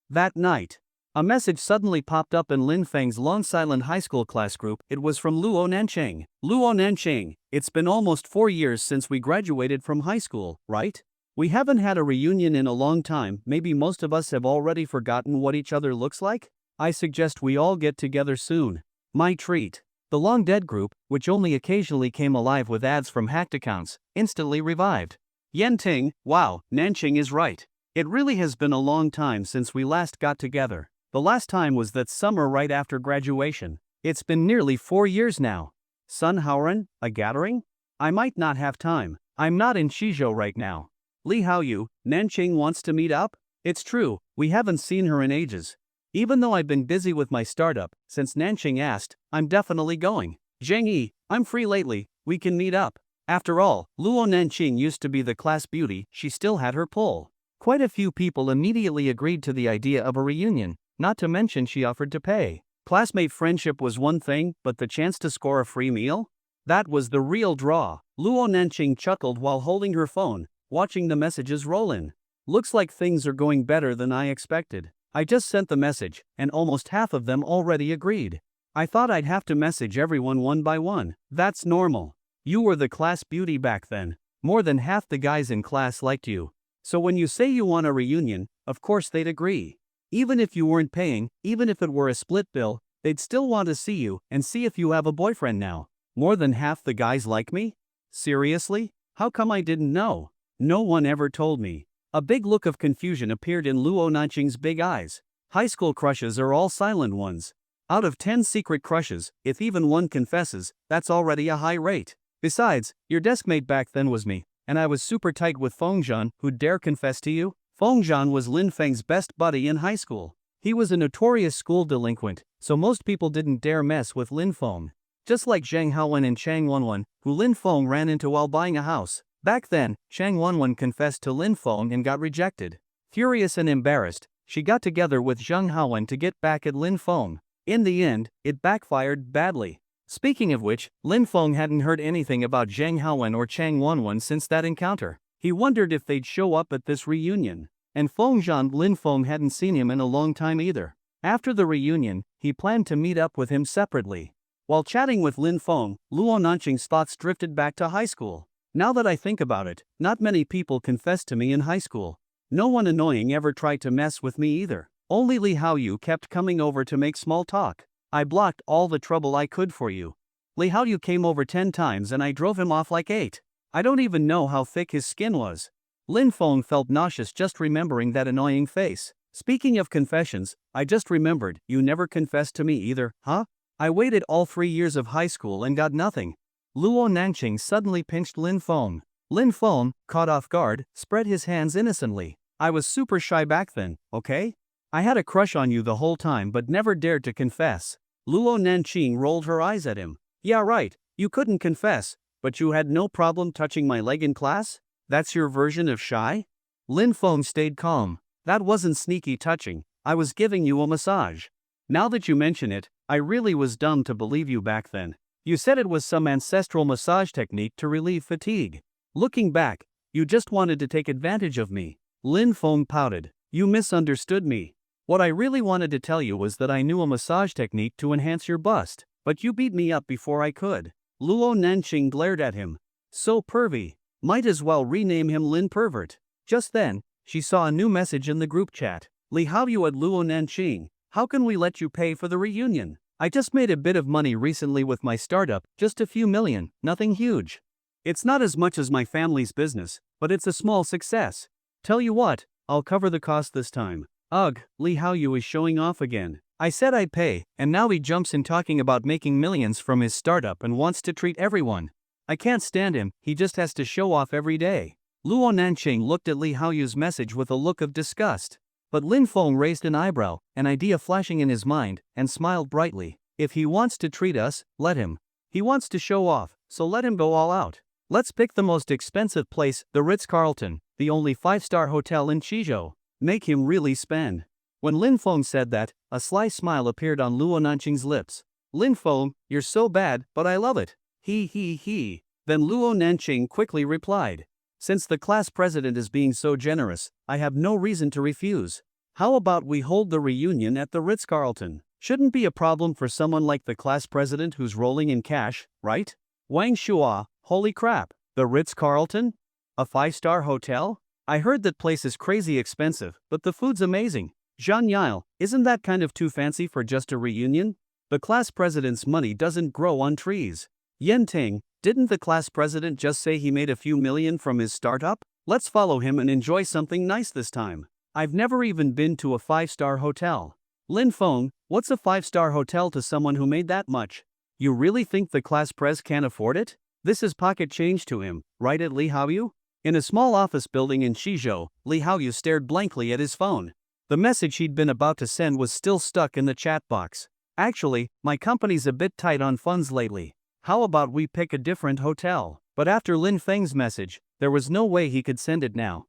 That night, a message suddenly popped up in Lin Feng's long silent high school class group. It was from Luo Nanqing. Luo Nanqing, it's been almost 4 years since we graduated from high school, right? We haven't had a reunion in a long time. Maybe most of us have already forgotten what each other looks like? I suggest we all get together soon. My treat. The long-dead group, which only occasionally came alive with ads from hacked accounts, instantly revived. Yenting, wow, Nanqing is right. It really has been a long time since we last got together. The last time was that summer right after graduation. It's been nearly 4 years now. Sun Haoran, a gathering? I might not have time. I'm not in Chizhou right now. Li Haoyu, Nanqing wants to meet up? It's true, we haven't seen her in ages. Even though I've been busy with my startup, since Nanqing asked, I'm definitely going. Zheng Yi, I'm free lately, we can meet up. After all, Luo Nanqing used to be the class beauty, she still had her pull. Quite a few people immediately agreed to the idea of a reunion, not to mention she offered to pay. Classmate friendship was one thing, but the chance to score a free meal? That was the real draw. Luo Nanqing chuckled while holding her phone, watching the messages roll in. Looks like things are going better than I expected. I just sent the message, and almost half of them already agreed. I thought I'd have to message everyone one by one. That's normal. You were the class beauty back then. More than half the guys in class liked you. So when you say you want a reunion, of course they'd agree. Even if you weren't paying, even if it were a split bill, they'd still want to see you and see if you have a boyfriend now. More than half the guys like me? Seriously? How come I didn't know? No one ever told me. A big look of confusion appeared in Luo Nanqing's big eyes. High school crushes are all silent ones. Out of 10 secret crushes, if even one confesses, that's already a high rate. Besides, your deskmate back then was me, and I was super tight with Fengzhan, who'd dare confess to you? Fengzhan was Lin Feng's best buddy in high school. He was a notorious school delinquent, so most people didn't dare mess with Lin Feng. Just like Zhang Haowen and Chang Wenwen, who Lin Feng ran into while buying a house. Back then, Chang Wenwen confessed to Lin Feng and got rejected. Furious and embarrassed, she got together with Zhang Haowen to get back at Lin Feng. In the end, it backfired badly. Speaking of which, Lin Feng hadn't heard anything about Zhang Haowen or Chang Wenwen since that encounter. He wondered if they'd show up at this reunion. And Fengzhan, Lin Feng hadn't seen him in a long time either. After the reunion, he planned to meet up with him separately. While chatting with Lin Feng, Luo Nanqing's thoughts drifted back to high school. Now that I think about it, not many people confessed to me in high school. No one annoying ever tried to mess with me either. Only Li Haoyu kept coming over to make small talk. I blocked all the trouble I could for you. Li Haoyu came over 10 times and I drove him off like 8. I don't even know how thick his skin was. Lin Feng felt nauseous just remembering that annoying face. Speaking of confessions, I just remembered, you never confessed to me either, huh? I waited all 3 years of high school and got nothing. Luo Nanqing suddenly pinched Lin Feng. Lin Feng, caught off guard, spread his hands innocently. I was super shy back then, okay? I had a crush on you the whole time but never dared to confess. Luo Nanqing rolled her eyes at him. Yeah right, you couldn't confess, but you had no problem touching my leg in class? That's your version of shy? Lin Feng stayed calm. That wasn't sneaky touching, I was giving you a massage. Now that you mention it, I really was dumb to believe you back then. You said it was some ancestral massage technique to relieve fatigue. Looking back, you just wanted to take advantage of me. Lin Feng pouted. You misunderstood me. What I really wanted to tell you was that I knew a massage technique to enhance your bust, but you beat me up before I could. Luo Nanqing glared at him. So pervy. Might as well rename him Lin Pervert. Just then, she saw a new message in the group chat. Li Haoyu at Luo Nanqing. How can we let you pay for the reunion? I just made a bit of money recently with my startup, just a few million, nothing huge. It's not as much as my family's business, but it's a small success. Tell you what, I'll cover the cost this time. Ugh, Li Haoyu is showing off again. I said I'd pay, and now he jumps in talking about making millions from his startup and wants to treat everyone. I can't stand him, he just has to show off every day. Luo Nanqing looked at Li Haoyu's message with a look of disgust. But Lin Feng raised an eyebrow, an idea flashing in his mind, and smiled brightly. If he wants to treat us, let him. He wants to show off, so let him go all out. Let's pick the most expensive place, the Ritz-Carlton, the only 5-star hotel in Qizhou. Make him really spend. When Lin Feng said that, a sly smile appeared on Luo Nanqing's lips. Lin Feng, you're so bad, but I love it. He. Then Luo Nanqing quickly replied. Since the class president is being so generous, I have no reason to refuse. How about we hold the reunion at the Ritz-Carlton? Shouldn't be a problem for someone like the class president who's rolling in cash, right? Wang Shua, holy crap, the Ritz-Carlton? A 5-star hotel? I heard that place is crazy expensive, but the food's amazing. Zhang Yile, isn't that kind of too fancy for just a reunion? The class president's money doesn't grow on trees. Yen Ting, didn't the class president just say he made a few million from his startup? Let's follow him and enjoy something nice this time. I've never even been to a 5-star hotel. Lin Feng, what's a 5-star hotel to someone who made that much? You really think the class pres can't afford it? This is pocket change to him, right at Li Haoyu? In a small office building in Qizhou, Li Haoyu stared blankly at his phone. The message he'd been about to send was still stuck in the chat box. Actually, my company's a bit tight on funds lately. How about we pick a different hotel? But after Lin Feng's message, there was no way he could send it now.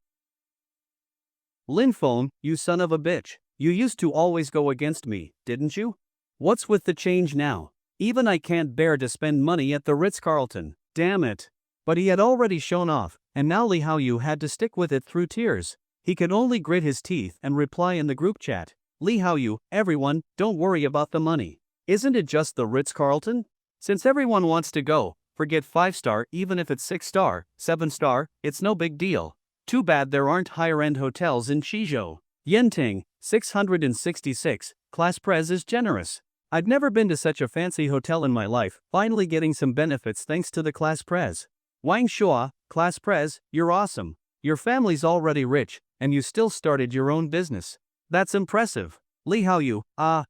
Lin Feng, you son of a bitch. You used to always go against me, didn't you? What's with the change now? Even I can't bear to spend money at the Ritz-Carlton. Damn it. But he had already shown off, and now Li Haoyu had to stick with it through tears. He could only grit his teeth and reply in the group chat. Li Haoyu, everyone, don't worry about the money. Isn't it just the Ritz-Carlton? Since everyone wants to go, forget 5-star even if it's 6-star, 7-star, it's no big deal. Too bad there aren't higher-end hotels in Qizhou. Yenting, 666, class pres is generous. I've never been to such a fancy hotel in my life, finally getting some benefits thanks to the class pres. Wang Shua, class pres, you're awesome. Your family's already rich, and you still started your own business. That's impressive. Li Haoyu,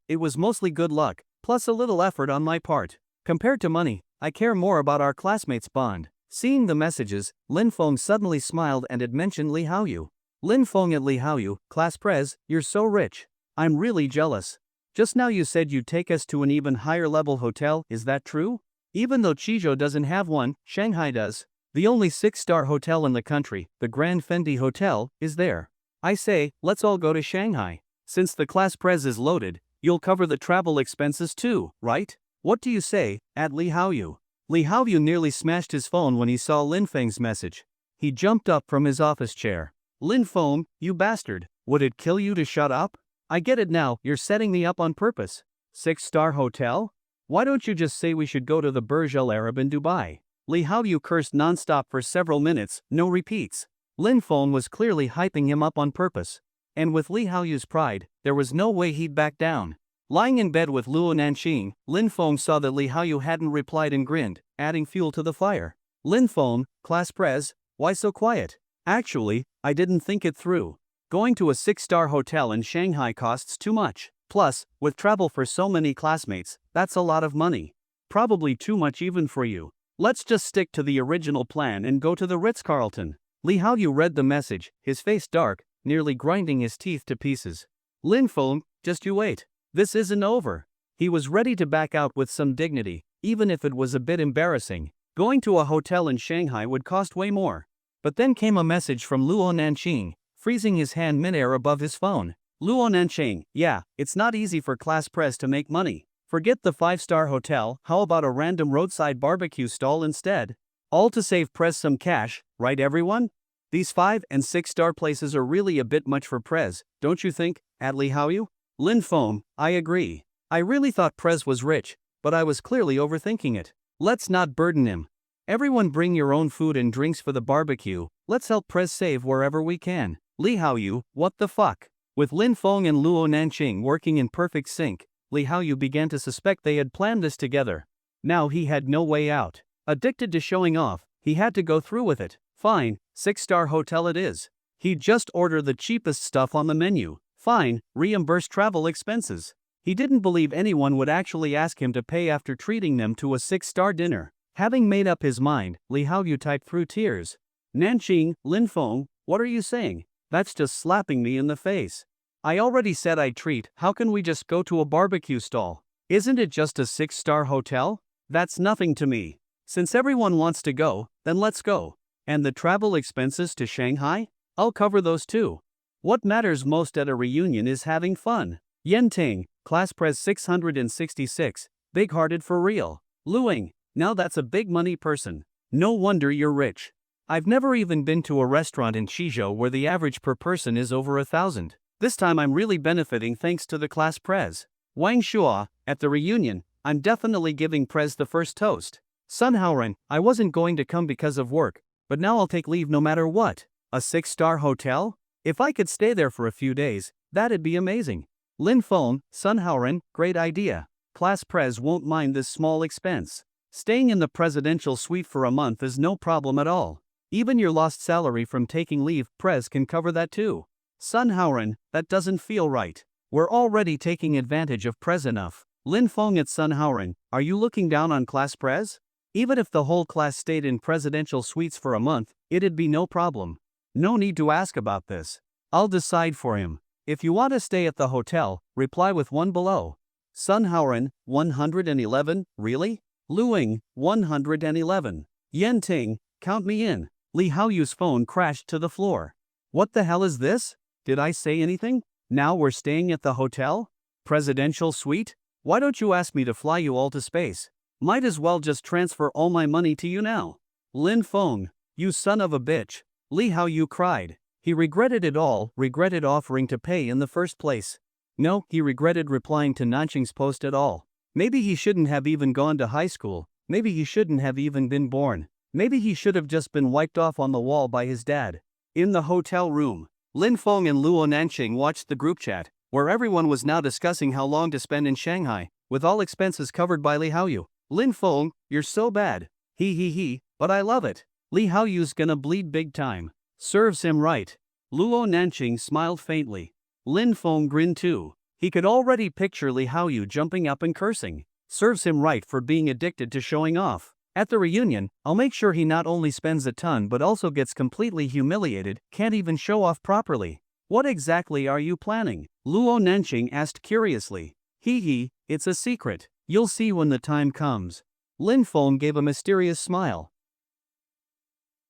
it was mostly good luck, plus a little effort on my part. Compared to money, I care more about our classmates' bond. Seeing the messages, Lin Feng suddenly smiled and had mentioned Li Haoyu. Lin Feng at Li Haoyu, class pres, you're so rich. I'm really jealous. Just now you said you'd take us to an even higher level hotel, is that true? Even though Qizhou doesn't have one, Shanghai does. The only 6-star hotel in the country, the Grand Fendi Hotel, is there. I say, let's all go to Shanghai. Since the class pres is loaded, you'll cover the travel expenses too, right? What do you say, at Li Haoyu? Li Haoyu nearly smashed his phone when he saw Lin Feng's message. He jumped up from his office chair. Lin Feng, you bastard, would it kill you to shut up? I get it now, you're setting me up on purpose. 6-star hotel? Why don't you just say we should go to the Burj Al Arab in Dubai? Li Haoyu cursed non-stop for several minutes, no repeats. Lin Feng was clearly hyping him up on purpose. And with Li Haoyu's pride, there was no way he'd back down. Lying in bed with Luo Nanqing, Lin Feng saw that Li Haoyu hadn't replied and grinned, adding fuel to the fire. Lin Feng, class pres, why so quiet? Actually, I didn't think it through. Going to a 6-star hotel in Shanghai costs too much. Plus, with travel for so many classmates, that's a lot of money. Probably too much even for you. Let's just stick to the original plan and go to the Ritz-Carlton. Li Haoyu read the message, his face dark, nearly grinding his teeth to pieces. Lin Feng, just you wait. This isn't over. He was ready to back out with some dignity, even if it was a bit embarrassing. Going to a hotel in Shanghai would cost way more. But then came a message from Luo Nanqing, freezing his hand midair above his phone. Luo Nanqing, yeah, it's not easy for class pres to make money. Forget the 5-star hotel, how about a random roadside barbecue stall instead? All to save pres some cash, right everyone? These 5- and 6-star places are really a bit much for pres, don't you think, at Li Haoyu? Lin Feng, I agree. I really thought pres was rich, but I was clearly overthinking it. Let's not burden him. Everyone bring your own food and drinks for the barbecue, let's help pres save wherever we can. Li Haoyu, what the fuck? With Lin Feng and Luo Nanqing working in perfect sync, Li Haoyu began to suspect they had planned this together. Now he had no way out. Addicted to showing off, he had to go through with it. Fine, 6-star hotel it is. He'd just order the cheapest stuff on the menu. Fine, reimburse travel expenses. He didn't believe anyone would actually ask him to pay after treating them to a 6-star dinner. Having made up his mind, Li Haoyu typed through tears. Nanqing, Lin Feng, what are you saying? That's just slapping me in the face. I already said I'd treat, how can we just go to a barbecue stall? Isn't it just a 6-star hotel? That's nothing to me. Since everyone wants to go, then let's go. And the travel expenses to Shanghai? I'll cover those too. What matters most at a reunion is having fun. Yenting, class pres 666, big-hearted for real. Luing, now that's a big money person. No wonder you're rich. I've never even been to a restaurant in Shizhou where the average per person is over 1,000. This time I'm really benefiting thanks to the class pres. Wang Shua, at the reunion, I'm definitely giving Prez the first toast. Sun Haoren, I wasn't going to come because of work, but now I'll take leave no matter what. A 6-star hotel? If I could stay there for a few days, that'd be amazing. Lin Feng, Sun Haoren, great idea. Class Prez won't mind this small expense. Staying in the presidential suite for a month is no problem at all. Even your lost salary from taking leave, Prez can cover that too. Sun Haoren, that doesn't feel right. We're already taking advantage of Prez enough. Lin Feng at Sun Haoren, are you looking down on class Prez? Even if the whole class stayed in presidential suites for a month, it'd be no problem. No need to ask about this. I'll decide for him. If you want to stay at the hotel, reply with one below. Sun Haoren, 111, really? Luing, 111. Yenting, count me in. Li Haoyu's phone crashed to the floor. What the hell is this? Did I say anything? Now we're staying at the hotel? Presidential suite? Why don't you ask me to fly you all to space? Might as well just transfer all my money to you now. Lin Feng, you son of a bitch. Li Haoyu cried. He regretted it all, regretted offering to pay in the first place. No, he regretted replying to Nanqing's post at all. Maybe he shouldn't have even gone to high school. Maybe he shouldn't have even been born. Maybe he should have just been wiped off on the wall by his dad. In the hotel room, Lin Feng and Luo Nanqing watched the group chat, where everyone was now discussing how long to spend in Shanghai, with all expenses covered by Li Haoyu. Lin Feng, you're so bad. He, but I love it. Li Haoyu's gonna bleed big time. Serves him right. Luo Nanqing smiled faintly. Lin Feng grinned too. He could already picture Li Haoyu jumping up and cursing. Serves him right for being addicted to showing off. At the reunion, I'll make sure he not only spends a ton but also gets completely humiliated, can't even show off properly. What exactly are you planning? Luo Nanqing asked curiously. It's a secret. You'll see when the time comes. Lin Feng gave a mysterious smile.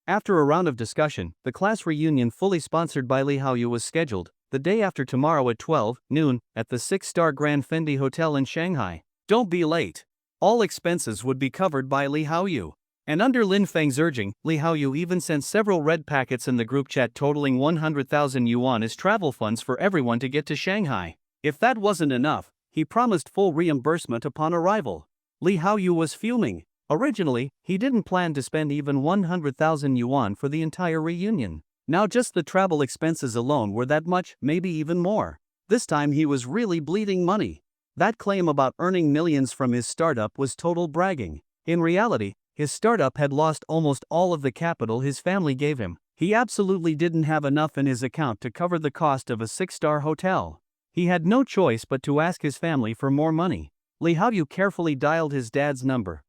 After a round of discussion, the class reunion fully sponsored by Li Haoyu was scheduled, the day after tomorrow at 12 noon, at the 6-star Grand Fendi Hotel in Shanghai. Don't be late. All expenses would be covered by Li Haoyu. And under Lin Feng's urging, Li Haoyu even sent several red packets in the group chat totaling 100,000 yuan as travel funds for everyone to get to Shanghai. If that wasn't enough, he promised full reimbursement upon arrival. Li Haoyu was fuming. Originally, he didn't plan to spend even 100,000 yuan for the entire reunion. Now just the travel expenses alone were that much, maybe even more. This time he was really bleeding money. That claim about earning millions from his startup was total bragging. In reality, his startup had lost almost all of the capital his family gave him. He absolutely didn't have enough in his account to cover the cost of a 6-star hotel. He had no choice but to ask his family for more money. Li Haoyu carefully dialed his dad's number.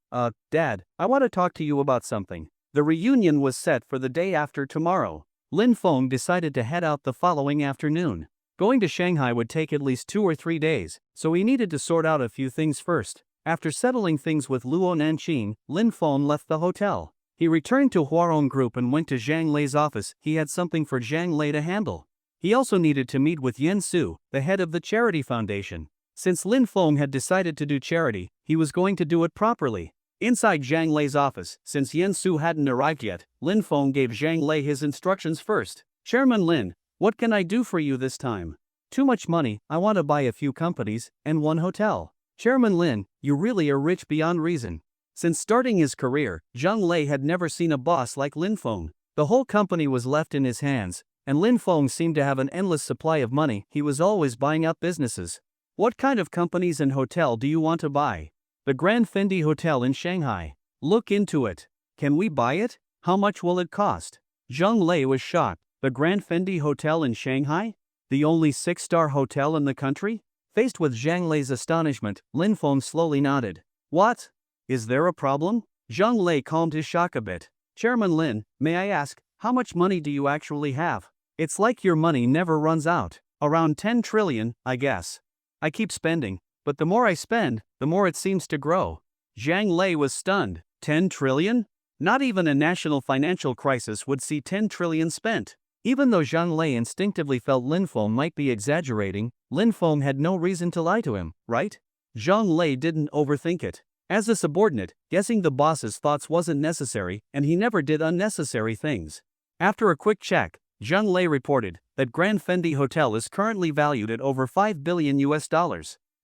Dad, I want to talk to you about something. The reunion was set for the day after tomorrow. Lin Feng decided to head out the following afternoon. Going to Shanghai would take at least 2 or 3 days, so he needed to sort out a few things first. After settling things with Luo Nanqing, Lin Feng left the hotel. He returned to Huarong Group and went to Zhang Lei's office. He had something for Zhang Lei to handle. He also needed to meet with Yen Su, the head of the charity foundation. Since Lin Feng had decided to do charity, he was going to do it properly. Inside Zhang Lei's office, since Yen Su hadn't arrived yet, Lin Feng gave Zhang Lei his instructions first. Chairman Lin, what can I do for you this time? Too much money, I want to buy a few companies, and 1 hotel. Chairman Lin, you really are rich beyond reason. Since starting his career, Zhang Lei had never seen a boss like Lin Feng. The whole company was left in his hands, and Lin Feng seemed to have an endless supply of money. He was always buying up businesses. What kind of companies and hotel do you want to buy? The Grand Fendi Hotel in Shanghai. Look into it. Can we buy it? How much will it cost? Zhang Lei was shocked. The Grand Fendi Hotel in Shanghai? The only 6-star hotel in the country? Faced with Zhang Lei's astonishment, Lin Feng slowly nodded. What? Is there a problem? Zhang Lei calmed his shock a bit. Chairman Lin, may I ask, how much money do you actually have? It's like your money never runs out. Around 10 trillion, I guess. I keep spending, but the more I spend, the more it seems to grow. Zhang Lei was stunned. 10 trillion? Not even a national financial crisis would see 10 trillion spent. Even though Zhang Lei instinctively felt Lin Feng might be exaggerating, Lin Feng had no reason to lie to him, right? Zhang Lei didn't overthink it. As a subordinate, guessing the boss's thoughts wasn't necessary, and he never did unnecessary things. After a quick check, Zhang Lei reported that Grand Fendi Hotel is currently valued at over $5 billion.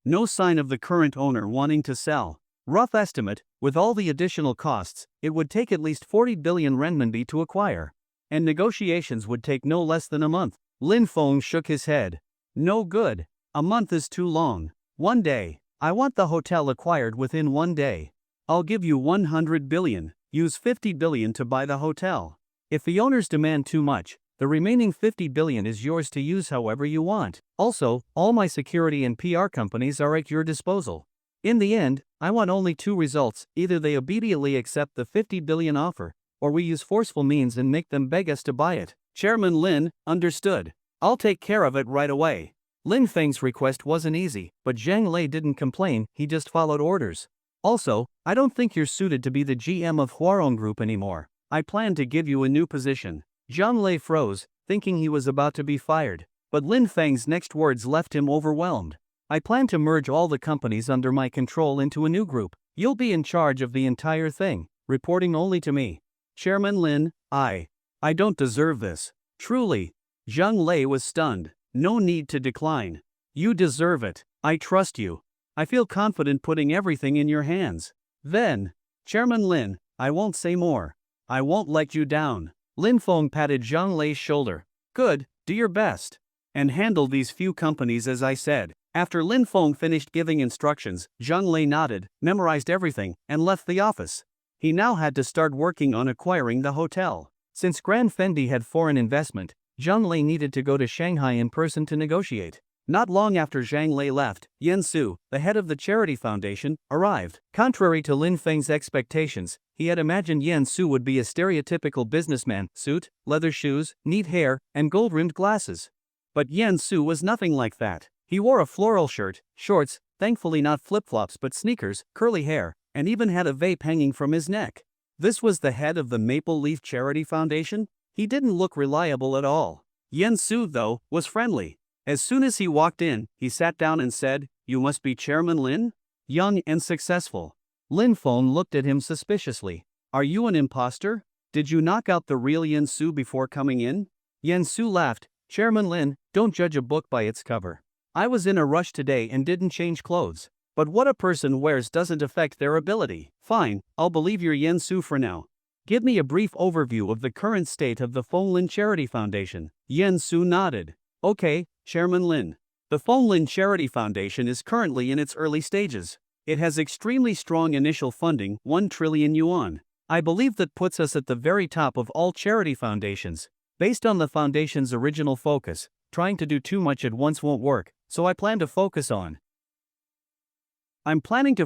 No sign of the current owner wanting to sell. Rough estimate, with all the additional costs, it would take at least 40 billion renminbi to acquire. And negotiations would take no less than a month. Lin Feng shook his head. No good. A month is too long. 1 day. I want the hotel acquired within 1 day. I'll give you 100 billion. Use 50 billion to buy the hotel. If the owners demand too much, the remaining 50 billion is yours to use however you want. Also, all my security and PR companies are at your disposal. In the end, I want only 2 results: either they obediently accept the 50 billion offer, or we use forceful means and make them beg us to buy it. Chairman Lin, understood. I'll take care of it right away. Lin Feng's request wasn't easy, but Zhang Lei didn't complain, he just followed orders. Also, I don't think you're suited to be the GM of Huarong Group anymore. I plan to give you a new position. Zhang Lei froze, thinking he was about to be fired, but Lin Feng's next words left him overwhelmed. I plan to merge all the companies under my control into a new group. You'll be in charge of the entire thing, reporting only to me. Chairman Lin, I don't deserve this. Truly. Zhang Lei was stunned. No need to decline. You deserve it. I trust you. I feel confident putting everything in your hands. Then, Chairman Lin, I won't say more. I won't let you down. Lin Feng patted Zhang Lei's shoulder. Good, do your best. And handle these few companies as I said. After Lin Feng finished giving instructions, Zhang Lei nodded, memorized everything, and left the office. He now had to start working on acquiring the hotel. Since Grand Fendi had foreign investment, Zhang Lei needed to go to Shanghai in person to negotiate. Not long after Zhang Lei left, Yan Su, the head of the charity foundation, arrived. Contrary to Lin Feng's expectations, he had imagined Yan Su would be a stereotypical businessman: suit, leather shoes, neat hair, and gold-rimmed glasses. But Yan Su was nothing like that. He wore a floral shirt, shorts, thankfully not flip-flops but sneakers, curly hair, and even had a vape hanging from his neck. This was the head of the Maple Leaf Charity Foundation? He didn't look reliable at all. Yan Su, though, was friendly. As soon as he walked in, he sat down and said, "You must be Chairman Lin? Young and successful." Lin Feng looked at him suspiciously. "Are you an imposter? Did you knock out the real Yan Su before coming in?" Yan Su laughed. "Chairman Lin, don't judge a book by its cover. I was in a rush today and didn't change clothes. But what a person wears doesn't affect their ability. Fine, I'll believe you're Yan Su for now. Give me a brief overview of the current state of the Fenglin Charity Foundation." Yan Su nodded. "Okay, Chairman Lin. The Fenglin Charity Foundation is currently in its early stages. It has extremely strong initial funding, 1 trillion yuan. I believe that puts us at the very top of all charity foundations. Based on the foundation's original focus, trying to do too much at once won't work, so I'm planning to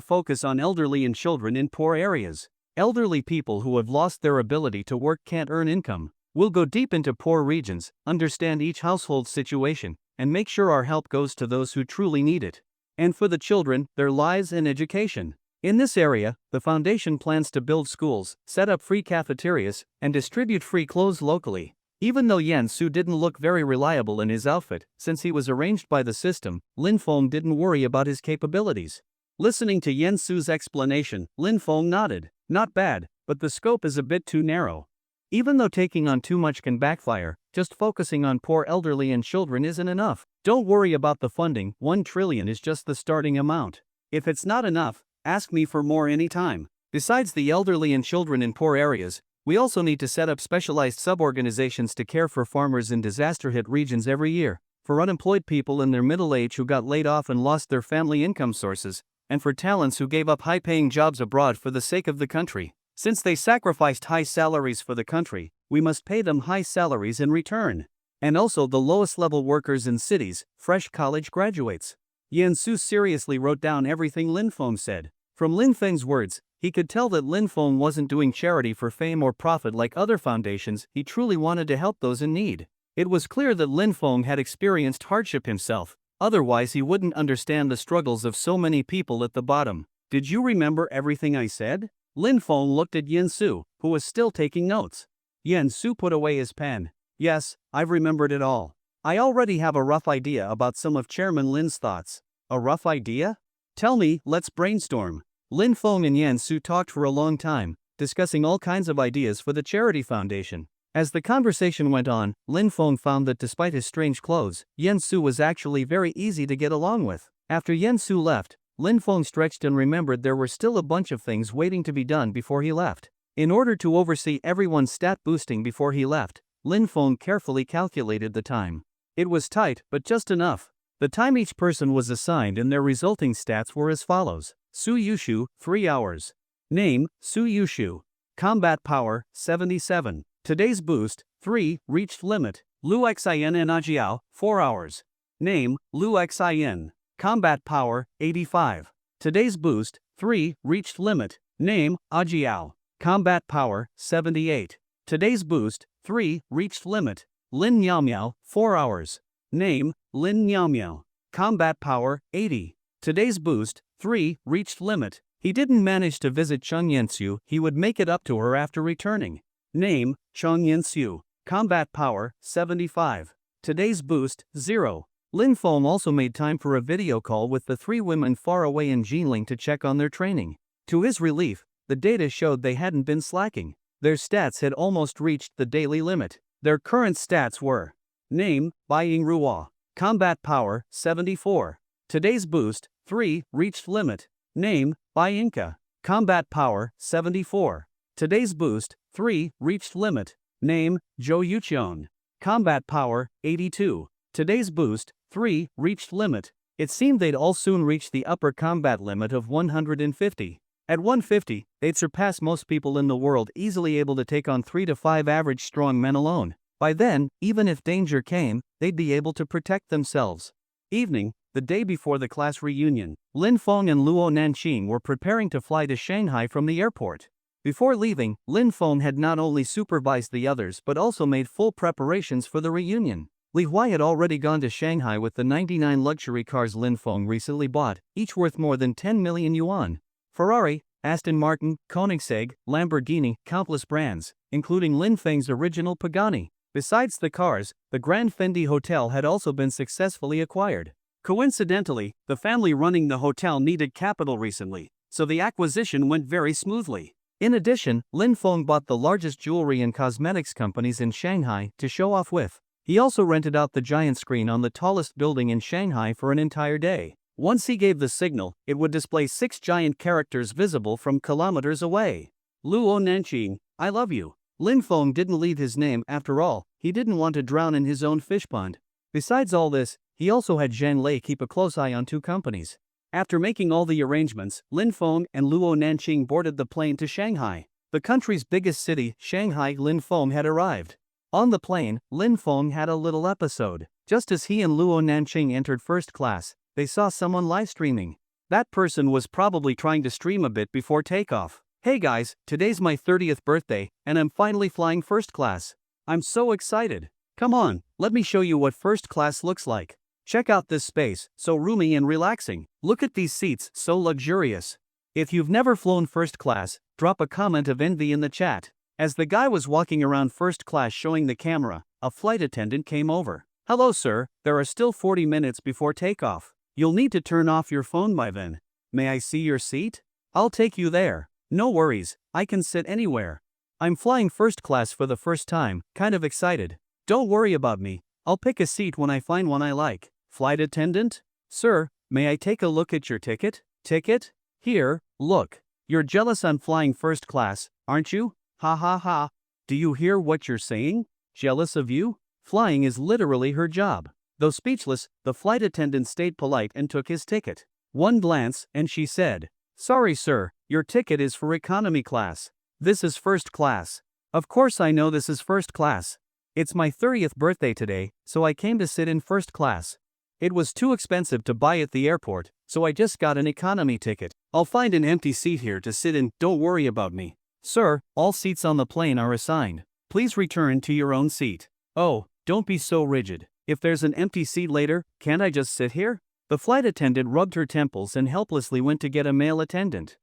focus on elderly and children in poor areas. Elderly people who have lost their ability to work can't earn income. We'll go deep into poor regions, understand each household's situation, and make sure our help goes to those who truly need it. And for the children, their lives and education. In this area, the foundation plans to build schools, set up free cafeterias, and distribute free clothes locally. Even though Yan Su didn't look very reliable in his outfit, since he was arranged by the system, Lin Feng didn't worry about his capabilities. Listening to Yan Su's explanation, Lin Feng nodded. Not bad, but the scope is a bit too narrow. Even though taking on too much can backfire, just focusing on poor elderly and children isn't enough. Don't worry about the funding, 1 trillion is just the starting amount. If it's not enough, ask me for more anytime. Besides the elderly and children in poor areas, we also need to set up specialized sub-organizations to care for farmers in disaster-hit regions every year, for unemployed people in their middle age who got laid off and lost their family income sources, and for talents who gave up high-paying jobs abroad for the sake of the country. Since they sacrificed high salaries for the country, we must pay them high salaries in return. And also the lowest-level workers in cities, fresh college graduates. Yan Su seriously wrote down everything Lin Feng said. From Lin Feng's words, He could tell that Lin Feng wasn't doing charity for fame or profit like other foundations, he truly wanted to help those in need. It was clear that Lin Feng had experienced hardship himself, otherwise he wouldn't understand the struggles of so many people at the bottom. Did you remember everything I said? Lin Feng looked at Yen Su, who was still taking notes. Yen Su put away his pen. Yes, I've remembered it all. I already have a rough idea about some of Chairman Lin's thoughts. A rough idea? Tell me, let's brainstorm. Lin Feng and Yen Su talked for a long time, discussing all kinds of ideas for the charity foundation. As the conversation went on, Lin Feng found that despite his strange clothes, Yen Su was actually very easy to get along with. After Yen Su left, Lin Feng stretched and remembered there were still a bunch of things waiting to be done before he left. In order to oversee everyone's stat boosting before he left, Lin Feng carefully calculated the time. It was tight, but just enough. The time each person was assigned and their resulting stats were as follows. Suyushu, 3 hours. Name, Suyushu. Combat power, 77. Today's boost, 3, reached limit. Lu Xin and Ajiao, 4 hours. Name, Lu Xin. Combat power, 85. Today's boost, 3, reached limit. Name, Ajiao. Combat power, 78. Today's boost, 3, reached limit. Lin Miao Miao, 4 hours. Name, Lin Miao Miao. Combat power, 80. Today's boost, 3, reached limit. He didn't manage to visit Chung Yensu, he would make it up to her after returning. Name, Chung Yensu. Combat power, 75. Today's boost, 0. Lin Feng also made time for a video call with the 3 women far away in Jinling to check on their training. To his relief, the data showed they hadn't been slacking. Their stats had almost reached the daily limit. Their current stats were: Name, Baiying Ruo. Combat power, 74. Today's boost, 3, reached limit. Name, Baiyinka. Combat power, 74. Today's boost, 3, reached limit. Name, Zhou Yuqian. Combat power, 82. Today's boost, 3, reached limit. It seemed they'd all soon reach the upper combat limit of 150. At 150, they'd surpass most people in the world, easily able to take on 3 to 5 average strong men alone. By then, even if danger came, they'd be able to protect themselves. Evening, the day before the class reunion, Lin Feng and Luo Nanqing were preparing to fly to Shanghai from the airport. Before leaving, Lin Feng had not only supervised the others but also made full preparations for the reunion. Li Huai had already gone to Shanghai with the 99 luxury cars Lin Feng recently bought, each worth more than 10 million yuan. Ferrari, Aston Martin, Koenigsegg, Lamborghini, countless brands, including Lin Feng's original Pagani. Besides the cars, the Grand Fendi Hotel had also been successfully acquired. Coincidentally, the family running the hotel needed capital recently, so the acquisition went very smoothly. In addition, Lin Feng bought the largest jewelry and cosmetics companies in Shanghai to show off with. He also rented out the giant screen on the tallest building in Shanghai for an entire day. Once he gave the signal, it would display 6 giant characters visible from kilometers away. Luo Nanqing, I love you. Lin Feng didn't leave his name, after all, he didn't want to drown in his own fish pond. Besides all this, he also had Zhang Lei keep a close eye on 2 companies. After making all the arrangements, Lin Feng and Luo Nanqing boarded the plane to Shanghai. The country's biggest city, Shanghai. Lin Feng had arrived. On the plane, Lin Feng had a little episode. Just as he and Luo Nanqing entered first class, they saw someone live streaming. That person was probably trying to stream a bit before takeoff. Hey guys, today's my 30th birthday, and I'm finally flying first class. I'm so excited. Come on, let me show you what first class looks like. Check out this space, so roomy and relaxing. Look at these seats, so luxurious. If you've never flown first class, drop a comment of envy in the chat. As the guy was walking around first class showing the camera, a flight attendant came over. Hello sir, there are still 40 minutes before takeoff. You'll need to turn off your phone by then. May I see your seat? I'll take you there. No worries, I can sit anywhere. I'm flying first class for the first time, kind of excited. Don't worry about me, I'll pick a seat when I find one I like. Flight attendant? Sir, may I take a look at your ticket? Ticket? Here, look. You're jealous I'm flying first class, aren't you? Ha ha ha. Do you hear what you're saying? Jealous of you? Flying is literally her job. Though speechless, the flight attendant stayed polite and took his ticket. One glance, and she said, Sorry sir, your ticket is for economy class. This is first class. Of course I know this is first class. It's my 30th birthday today, so I came to sit in first class. It was too expensive to buy at the airport, so I just got an economy ticket. I'll find an empty seat here to sit in, don't worry about me. Sir, all seats on the plane are assigned. Please return to your own seat. Oh, don't be so rigid. If there's an empty seat later, can't I just sit here? The flight attendant rubbed her temples and helplessly went to get a male attendant.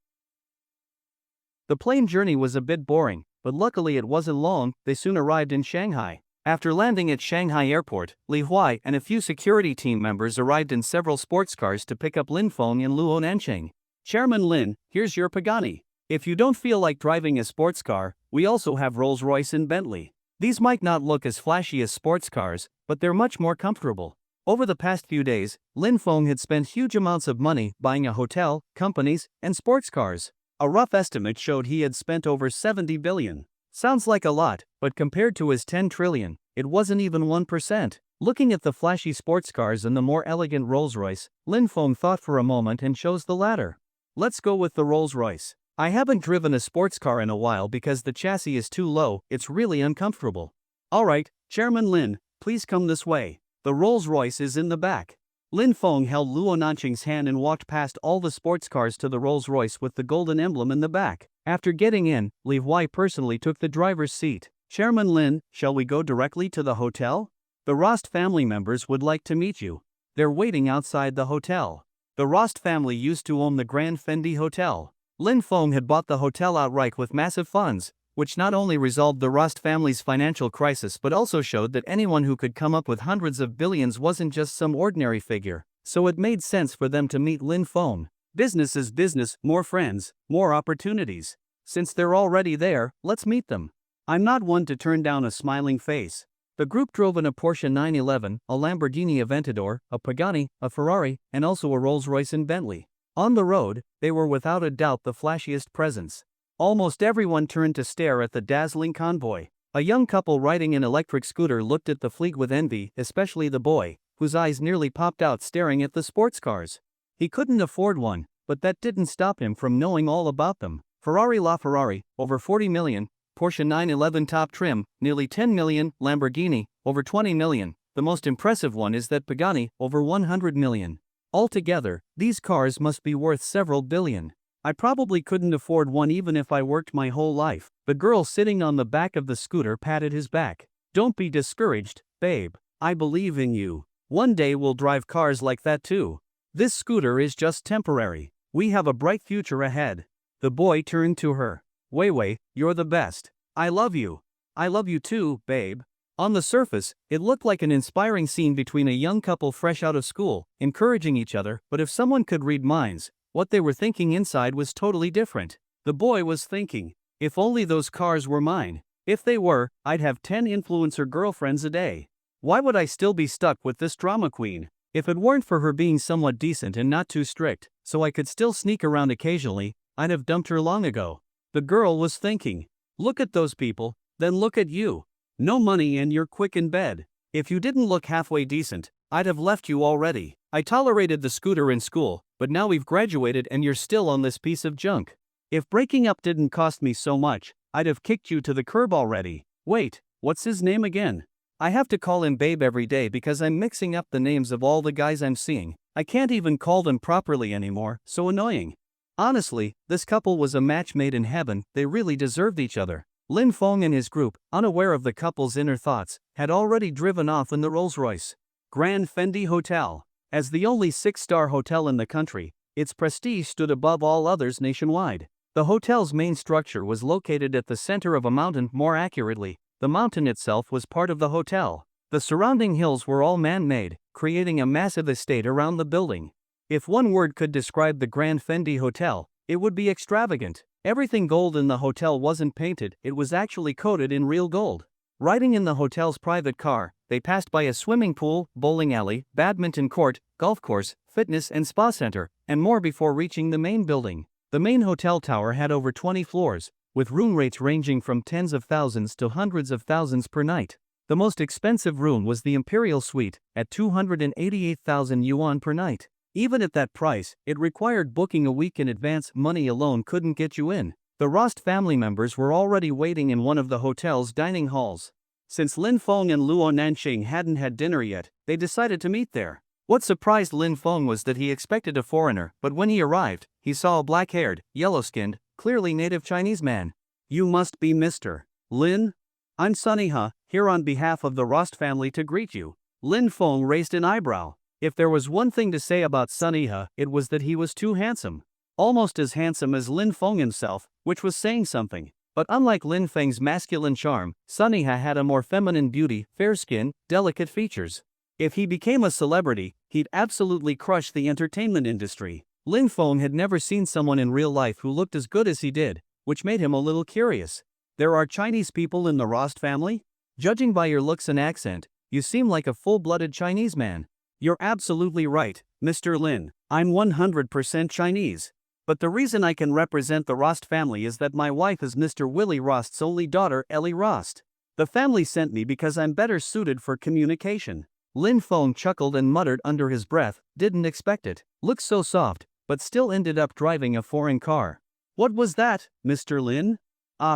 The plane journey was a bit boring, but luckily it wasn't long. They soon arrived in Shanghai. After landing at Shanghai Airport, Li Huai and a few security team members arrived in several sports cars to pick up Lin Feng and Luo Nancheng. Chairman Lin, here's your Pagani. If you don't feel like driving a sports car, we also have Rolls-Royce and Bentley. These might not look as flashy as sports cars, but they're much more comfortable. Over the past few days, Lin Feng had spent huge amounts of money buying a hotel, companies, and sports cars. A rough estimate showed he had spent over 70 billion. Sounds like a lot, but compared to his 10 trillion, it wasn't even 1%. Looking at the flashy sports cars and the more elegant Rolls-Royce, Lin Feng thought for a moment and chose the latter. Let's go with the Rolls-Royce. I haven't driven a sports car in a while because the chassis is too low, it's really uncomfortable. Alright, Chairman Lin, please come this way. The Rolls-Royce is in the back. Lin Feng held Luo Nancheng's hand and walked past all the sports cars to the Rolls-Royce with the golden emblem in the back. After getting in, Li Huai personally took the driver's seat. Chairman Lin, shall we go directly to the hotel? The Rost family members would like to meet you. They're waiting outside the hotel. The Rost family used to own the Grand Fendi Hotel. Lin Feng had bought the hotel outright with massive funds, which not only resolved the Rost family's financial crisis but also showed that anyone who could come up with hundreds of billions wasn't just some ordinary figure, so it made sense for them to meet Lin Feng. Business is business, more friends, more opportunities. Since they're already there, let's meet them. I'm not one to turn down a smiling face. The group drove in a Porsche 911, a Lamborghini Aventador, a Pagani, a Ferrari, and also a Rolls-Royce and Bentley. On the road, they were without a doubt the flashiest presence. Almost everyone turned to stare at the dazzling convoy. A young couple riding an electric scooter looked at the fleet with envy, especially the boy, whose eyes nearly popped out staring at the sports cars. He couldn't afford one, but that didn't stop him from knowing all about them. Ferrari LaFerrari, over 40 million, Porsche 911 top trim, nearly 10 million, Lamborghini, over 20 million. The most impressive one is that Pagani, over 100 million. Altogether, these cars must be worth several billion. I probably couldn't afford one even if I worked my whole life. The girl sitting on the back of the scooter patted his back. Don't be discouraged, babe. I believe in you. One day we'll drive cars like that too. This scooter is just temporary. We have a bright future ahead. The boy turned to her. Wei, you're the best. I love you. I love you too, babe. On the surface, it looked like an inspiring scene between a young couple fresh out of school, encouraging each other, but if someone could read minds, what they were thinking inside was totally different. The boy was thinking, if only those cars were mine. If they were, I'd have 10 influencer girlfriends a day. Why would I still be stuck with this drama queen? If it weren't for her being somewhat decent and not too strict, so I could still sneak around occasionally, I'd have dumped her long ago. The girl was thinking, look at those people, then look at you. No money and you're quick in bed. If you didn't look halfway decent, I'd have left you already. I tolerated the scooter in school, but now we've graduated and you're still on this piece of junk. If breaking up didn't cost me so much, I'd have kicked you to the curb already. Wait, what's his name again? I have to call him babe every day because I'm mixing up the names of all the guys I'm seeing. I can't even call them properly anymore, so annoying. Honestly, this couple was a match made in heaven, they really deserved each other. Lin Feng and his group, unaware of the couple's inner thoughts, had already driven off in the Rolls-Royce. Grand Fendi Hotel. As the only 6-star hotel in the country, its prestige stood above all others nationwide. The hotel's main structure was located at the center of a mountain. More accurately, the mountain itself was part of the hotel. The surrounding hills were all man-made, creating a massive estate around the building. If one word could describe the Grand Fendi Hotel, it would be extravagant. Everything gold in the hotel wasn't painted, it was actually coated in real gold. Riding in the hotel's private car, they passed by a swimming pool, bowling alley, badminton court, golf course, fitness and spa center, and more before reaching the main building. The main hotel tower had over 20 floors, with room rates ranging from tens of thousands to hundreds of thousands per night. The most expensive room was the Imperial Suite, at 288,000 yuan per night. Even at that price, it required booking a week in advance. Money alone couldn't get you in. The Rost family members were already waiting in one of the hotel's dining halls. Since Lin Feng and Luo Nancheng hadn't had dinner yet, they decided to meet there. What surprised Lin Feng was that he expected a foreigner, but when he arrived, he saw a black-haired, yellow-skinned, clearly native Chinese man. You must be Mr. Lin? I'm Sunny here on behalf of the Rost family to greet you. Lin Feng raised an eyebrow. If there was one thing to say about Sunny, it was that he was too handsome. Almost as handsome as Lin Feng himself, which was saying something. But unlike Lin Feng's masculine charm, Sunny had a more feminine beauty, fair skin, delicate features. If he became a celebrity, he'd absolutely crush the entertainment industry. Lin Feng had never seen someone in real life who looked as good as he did, which made him a little curious. There are Chinese people in the Rost family? Judging by your looks and accent, you seem like a full-blooded Chinese man. You're absolutely right, Mr. Lin. I'm 100% Chinese. But the reason I can represent the Rost family is that my wife is Mr. Willie Rost's only daughter, Ellie Rost. The family sent me because I'm better suited for communication. Lin Feng chuckled and muttered under his breath, didn't expect it. Looks so soft, but still ended up driving a foreign car. What was that, Mr. Lin?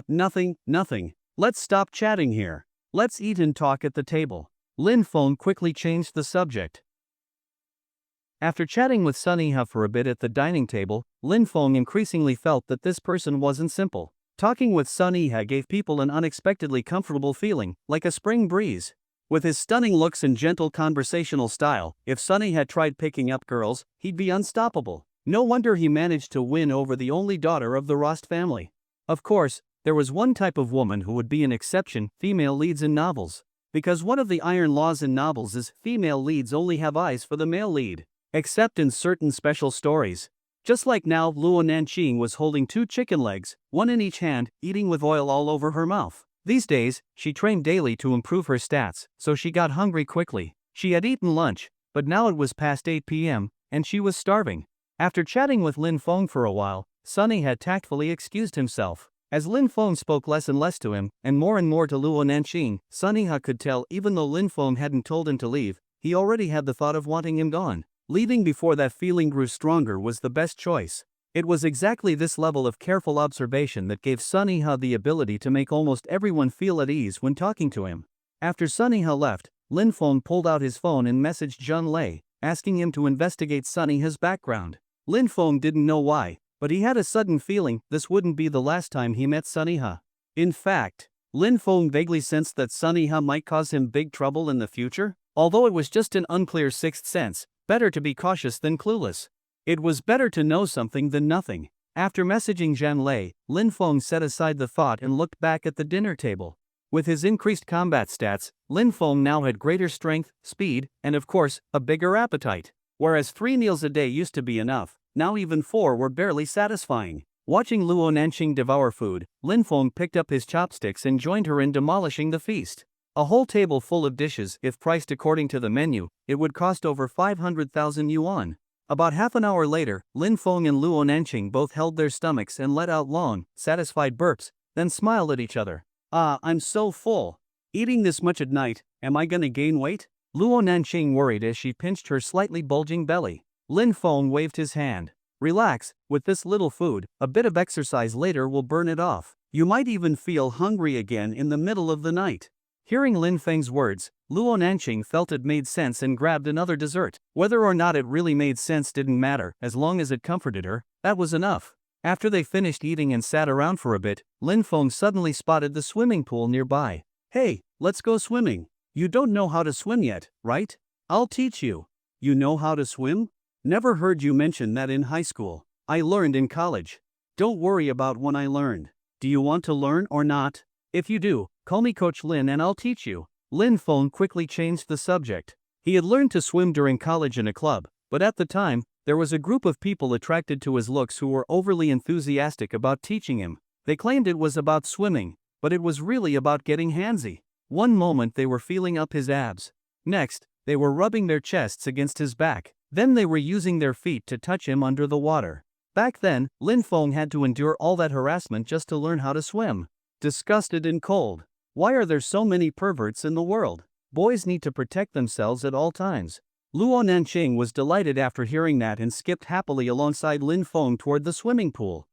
Nothing. Let's stop chatting here. Let's eat and talk at the table. Lin Feng quickly changed the subject. After chatting with Sunny for a bit at the dining table, Lin Feng increasingly felt that this person wasn't simple. Talking with Sunny gave people an unexpectedly comfortable feeling, like a spring breeze. With his stunning looks and gentle conversational style, if Sunny had tried picking up girls, he'd be unstoppable. No wonder he managed to win over the only daughter of the Rost family. Of course, there was one type of woman who would be an exception: female leads in novels. Because one of the iron laws in novels is female leads only have eyes for the male lead. Except in certain special stories. Just like now, Luo Nanqing was holding 2 chicken legs, one in each hand, eating with oil all over her mouth. These days, she trained daily to improve her stats, so she got hungry quickly. She had eaten lunch, but now it was past 8 p.m., and she was starving. After chatting with Lin Feng for a while, Sunny had tactfully excused himself. As Lin Feng spoke less and less to him, and more to Luo Nanqing, Sunny could tell even though Lin Feng hadn't told him to leave, he already had the thought of wanting him gone. Leaving before that feeling grew stronger was the best choice. It was exactly this level of careful observation that gave Sunny the ability to make almost everyone feel at ease when talking to him. After Sunny left, Lin Feng pulled out his phone and messaged Jun Lei, asking him to investigate Sunny's background. Lin Feng didn't know why, but he had a sudden feeling this wouldn't be the last time he met Sunny. In fact, Lin Feng vaguely sensed that Sunny might cause him big trouble in the future. Although it was just an unclear sixth sense, better to be cautious than clueless. It was better to know something than nothing. After messaging Zhan Lei, Lin Feng set aside the thought and looked back at the dinner table. With his increased combat stats, Lin Feng now had greater strength, speed, and of course, a bigger appetite. Whereas 3 meals a day used to be enough, now even 4 were barely satisfying. Watching Luo Nanqing devour food, Lin Feng picked up his chopsticks and joined her in demolishing the feast. A whole table full of dishes. If priced according to the menu, it would cost over 500,000 yuan. About half an hour later, Lin Feng and Luo Nanqing both held their stomachs and let out long, satisfied burps, then smiled at each other. I'm so full. Eating this much at night, am I gonna gain weight? Luo Nanqing worried as she pinched her slightly bulging belly. Lin Feng waved his hand. Relax, with this little food, a bit of exercise later will burn it off. You might even feel hungry again in the middle of the night. Hearing Lin Feng's words, Luo Nanqing felt it made sense and grabbed another dessert. Whether or not it really made sense didn't matter, as long as it comforted her, that was enough. After they finished eating and sat around for a bit, Lin Feng suddenly spotted the swimming pool nearby. Hey, let's go swimming. You don't know how to swim yet, right? I'll teach you. You know how to swim? Never heard you mention that in high school. I learned in college. Don't worry about when I learned. Do you want to learn or not? If you do, call me Coach Lin and I'll teach you. Lin Feng quickly changed the subject. He had learned to swim during college in a club, but at the time, there was a group of people attracted to his looks who were overly enthusiastic about teaching him. They claimed it was about swimming, but it was really about getting handsy. One moment they were feeling up his abs. Next, they were rubbing their chests against his back. Then they were using their feet to touch him under the water. Back then, Lin Feng had to endure all that harassment just to learn how to swim. Disgusted and cold. Why are there so many perverts in the world? Boys need to protect themselves at all times. Luo Nanqing was delighted after hearing that and skipped happily alongside Lin Feng toward the swimming pool.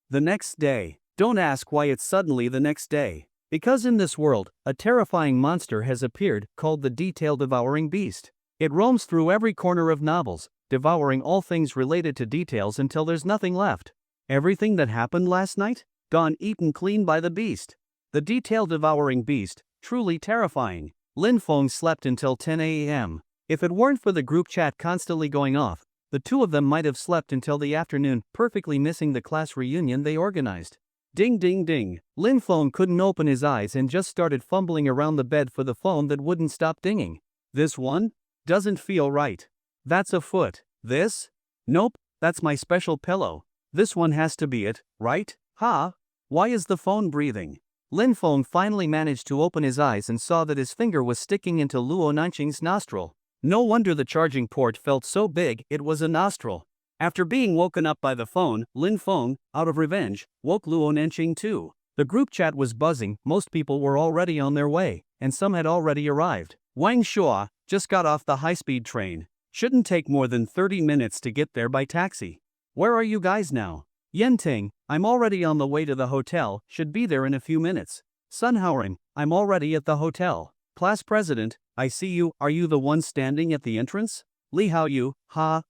The next day. Don't ask why it's suddenly the next day. Because in this world, a terrifying monster has appeared, called the Detail Devouring Beast. It roams through every corner of novels, devouring all things related to details until there's nothing left. Everything that happened last night? Gone eaten clean by the beast. The detail-devouring beast, truly terrifying. Lin Feng slept until 10 a.m. If it weren't for the group chat constantly going off, the two of them might have slept until the afternoon, perfectly missing the class reunion they organized. Ding ding ding. Lin Feng couldn't open his eyes and just started fumbling around the bed for the phone that wouldn't stop dinging. This one? Doesn't feel right. That's a foot. This? Nope, that's my special pillow. This one has to be it, right? Ha? Why is the phone breathing? Lin Feng finally managed to open his eyes and saw that his finger was sticking into Luo Nanqing's nostril. No wonder the charging port felt so big, it was a nostril. After being woken up by the phone, Lin Feng, out of revenge, woke Luo Nanqing too. The group chat was buzzing, most people were already on their way, and some had already arrived. Wang Shua just got off the high-speed train. Shouldn't take more than 30 minutes to get there by taxi. Where are you guys now? Yenting, I'm already on the way to the hotel, should be there in a few minutes. Sun Huarong, I'm already at the hotel. Class president, I see you, are you the one standing at the entrance? Li Haoyu,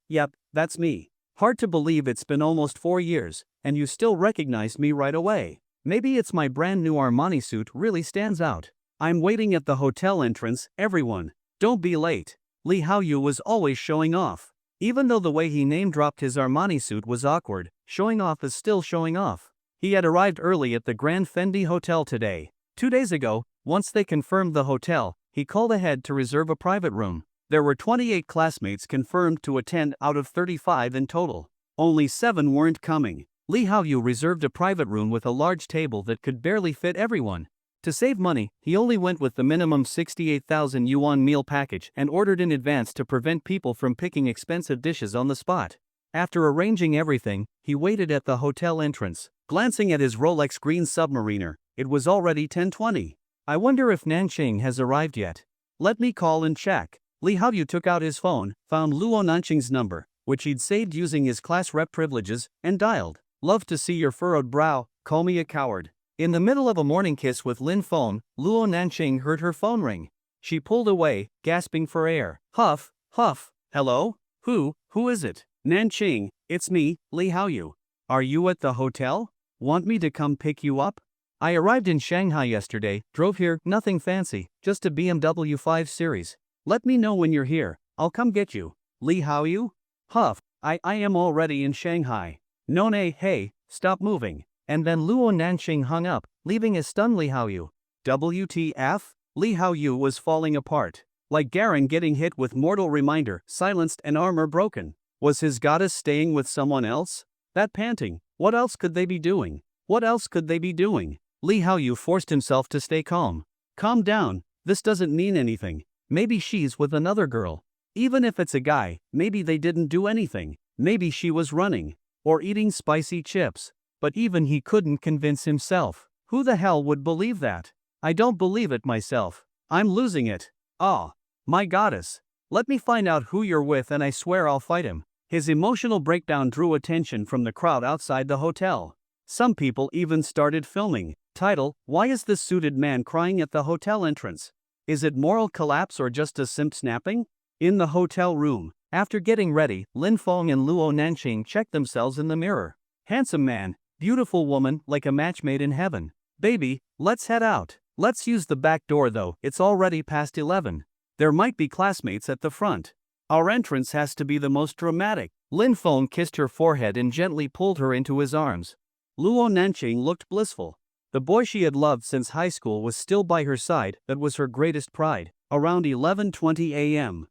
yep, that's me. Hard to believe it's been almost 4 years, and you still recognized me right away. Maybe it's my brand new Armani suit really stands out. I'm waiting at the hotel entrance, everyone. Don't be late. Li Haoyu was always showing off. Even though the way he name-dropped his Armani suit was awkward, showing off is still showing off. He had arrived early at the Grand Fendi Hotel today. 2 days ago, once they confirmed the hotel, he called ahead to reserve a private room. There were 28 classmates confirmed to attend out of 35 in total. Only 7 weren't coming. Li Haoyu reserved a private room with a large table that could barely fit everyone. To save money, he only went with the minimum 68,000 yuan meal package and ordered in advance to prevent people from picking expensive dishes on the spot. After arranging everything, he waited at the hotel entrance. Glancing at his Rolex green submariner, it was already 10:20. I wonder if Nanqing has arrived yet. Let me call and check. Li Haoyu took out his phone, found Luo Nanqing's number, which he'd saved using his class rep privileges, and dialed. Love to see your furrowed brow, call me a coward. In the middle of a morning kiss with Lin Feng, Luo Nanqing heard her phone ring. She pulled away, gasping for air. Huff, huff, hello? Who is it? Nanqing, it's me, Li Haoyu. Are you at the hotel? Want me to come pick you up? I arrived in Shanghai yesterday, drove here, nothing fancy, just a BMW 5 Series. Let me know when you're here, I'll come get you. Li Haoyu? Huff, I am already in Shanghai. None, hey, stop moving. And then Luo Nanqing hung up, leaving a stunned Li Haoyu. WTF? Li Haoyu was falling apart. Like Garen getting hit with mortal reminder, silenced and armor broken. Was his goddess staying with someone else? That panting, what else could they be doing? What else could they be doing? Li Haoyu forced himself to stay calm. Calm down, this doesn't mean anything. Maybe she's with another girl. Even if it's a guy, maybe they didn't do anything. Maybe she was running. Or eating spicy chips. But even he couldn't convince himself. Who the hell would believe that? I don't believe it myself. I'm losing it. Ah, my goddess. Let me find out who you're with and I swear I'll fight him. His emotional breakdown drew attention from the crowd outside the hotel. Some people even started filming. Title: Why is this suited man crying at the hotel entrance? Is it moral collapse or just a simp snapping? In the hotel room, after getting ready, Lin Feng and Luo Nanqing checked themselves in the mirror. Handsome man, beautiful woman, like a match made in heaven. Baby, let's head out. Let's use the back door though, it's already past 11. There might be classmates at the front. Our entrance has to be the most dramatic. Lin Feng kissed her forehead and gently pulled her into his arms. Luo Nanqing looked blissful. The boy she had loved since high school was still by her side, that was her greatest pride. Around 11:20 a.m.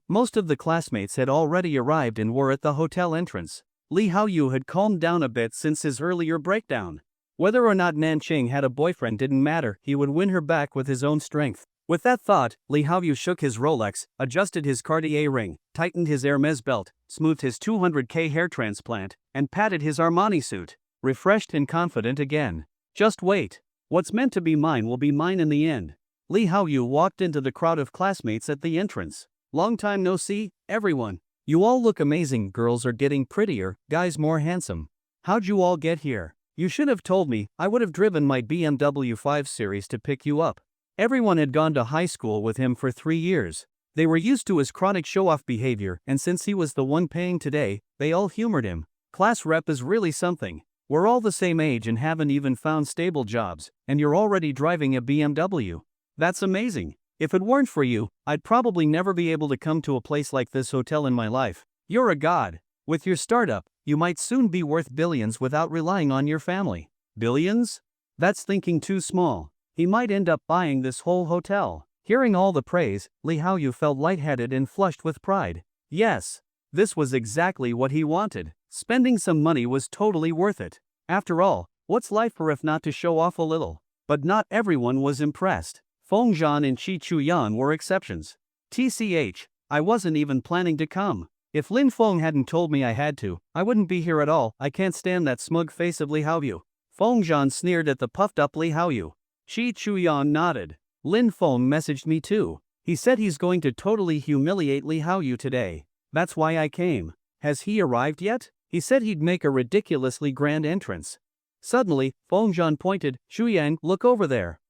Most of the classmates had already arrived and were at the hotel entrance. Li Haoyu had calmed down a bit since his earlier breakdown. Whether or not Nanqing had a boyfriend didn't matter, he would win her back with his own strength. With that thought, Li Haoyu shook his Rolex, adjusted his Cartier ring, tightened his Hermes belt, smoothed his 200k hair transplant, and patted his Armani suit. Refreshed and confident again. Just wait. What's meant to be mine will be mine in the end. Li Haoyu walked into the crowd of classmates at the entrance. Long time no see, everyone. You all look amazing, girls are getting prettier, guys more handsome. How'd you all get here? You should have told me, I would have driven my BMW 5 Series to pick you up. Everyone had gone to high school with him for 3 years. They were used to his chronic show-off behavior, and since he was the one paying today, they all humored him. Class rep is really something. We're all the same age and haven't even found stable jobs, and you're already driving a BMW. That's amazing. If it weren't for you, I'd probably never be able to come to a place like this hotel in my life. You're a god. With your startup, you might soon be worth billions without relying on your family. Billions? That's thinking too small. He might end up buying this whole hotel. Hearing all the praise, Lee Haoyu felt lightheaded and flushed with pride. Yes, this was exactly what he wanted. Spending some money was totally worth it. After all, what's life for if not to show off a little? But not everyone was impressed. Feng Zhan and Chi Chuyan were exceptions. TCH, I wasn't even planning to come. If Lin Feng hadn't told me I had to, I wouldn't be here at all. I can't stand that smug face of Li Haoyu. Feng Zhan sneered at the puffed-up Li Haoyu. Chi Chuyan nodded. Lin Feng messaged me too. He said he's going to totally humiliate Li Haoyu today. That's why I came. Has he arrived yet? He said he'd make a ridiculously grand entrance. Suddenly, Feng Zhan pointed. Shuyang, look over there.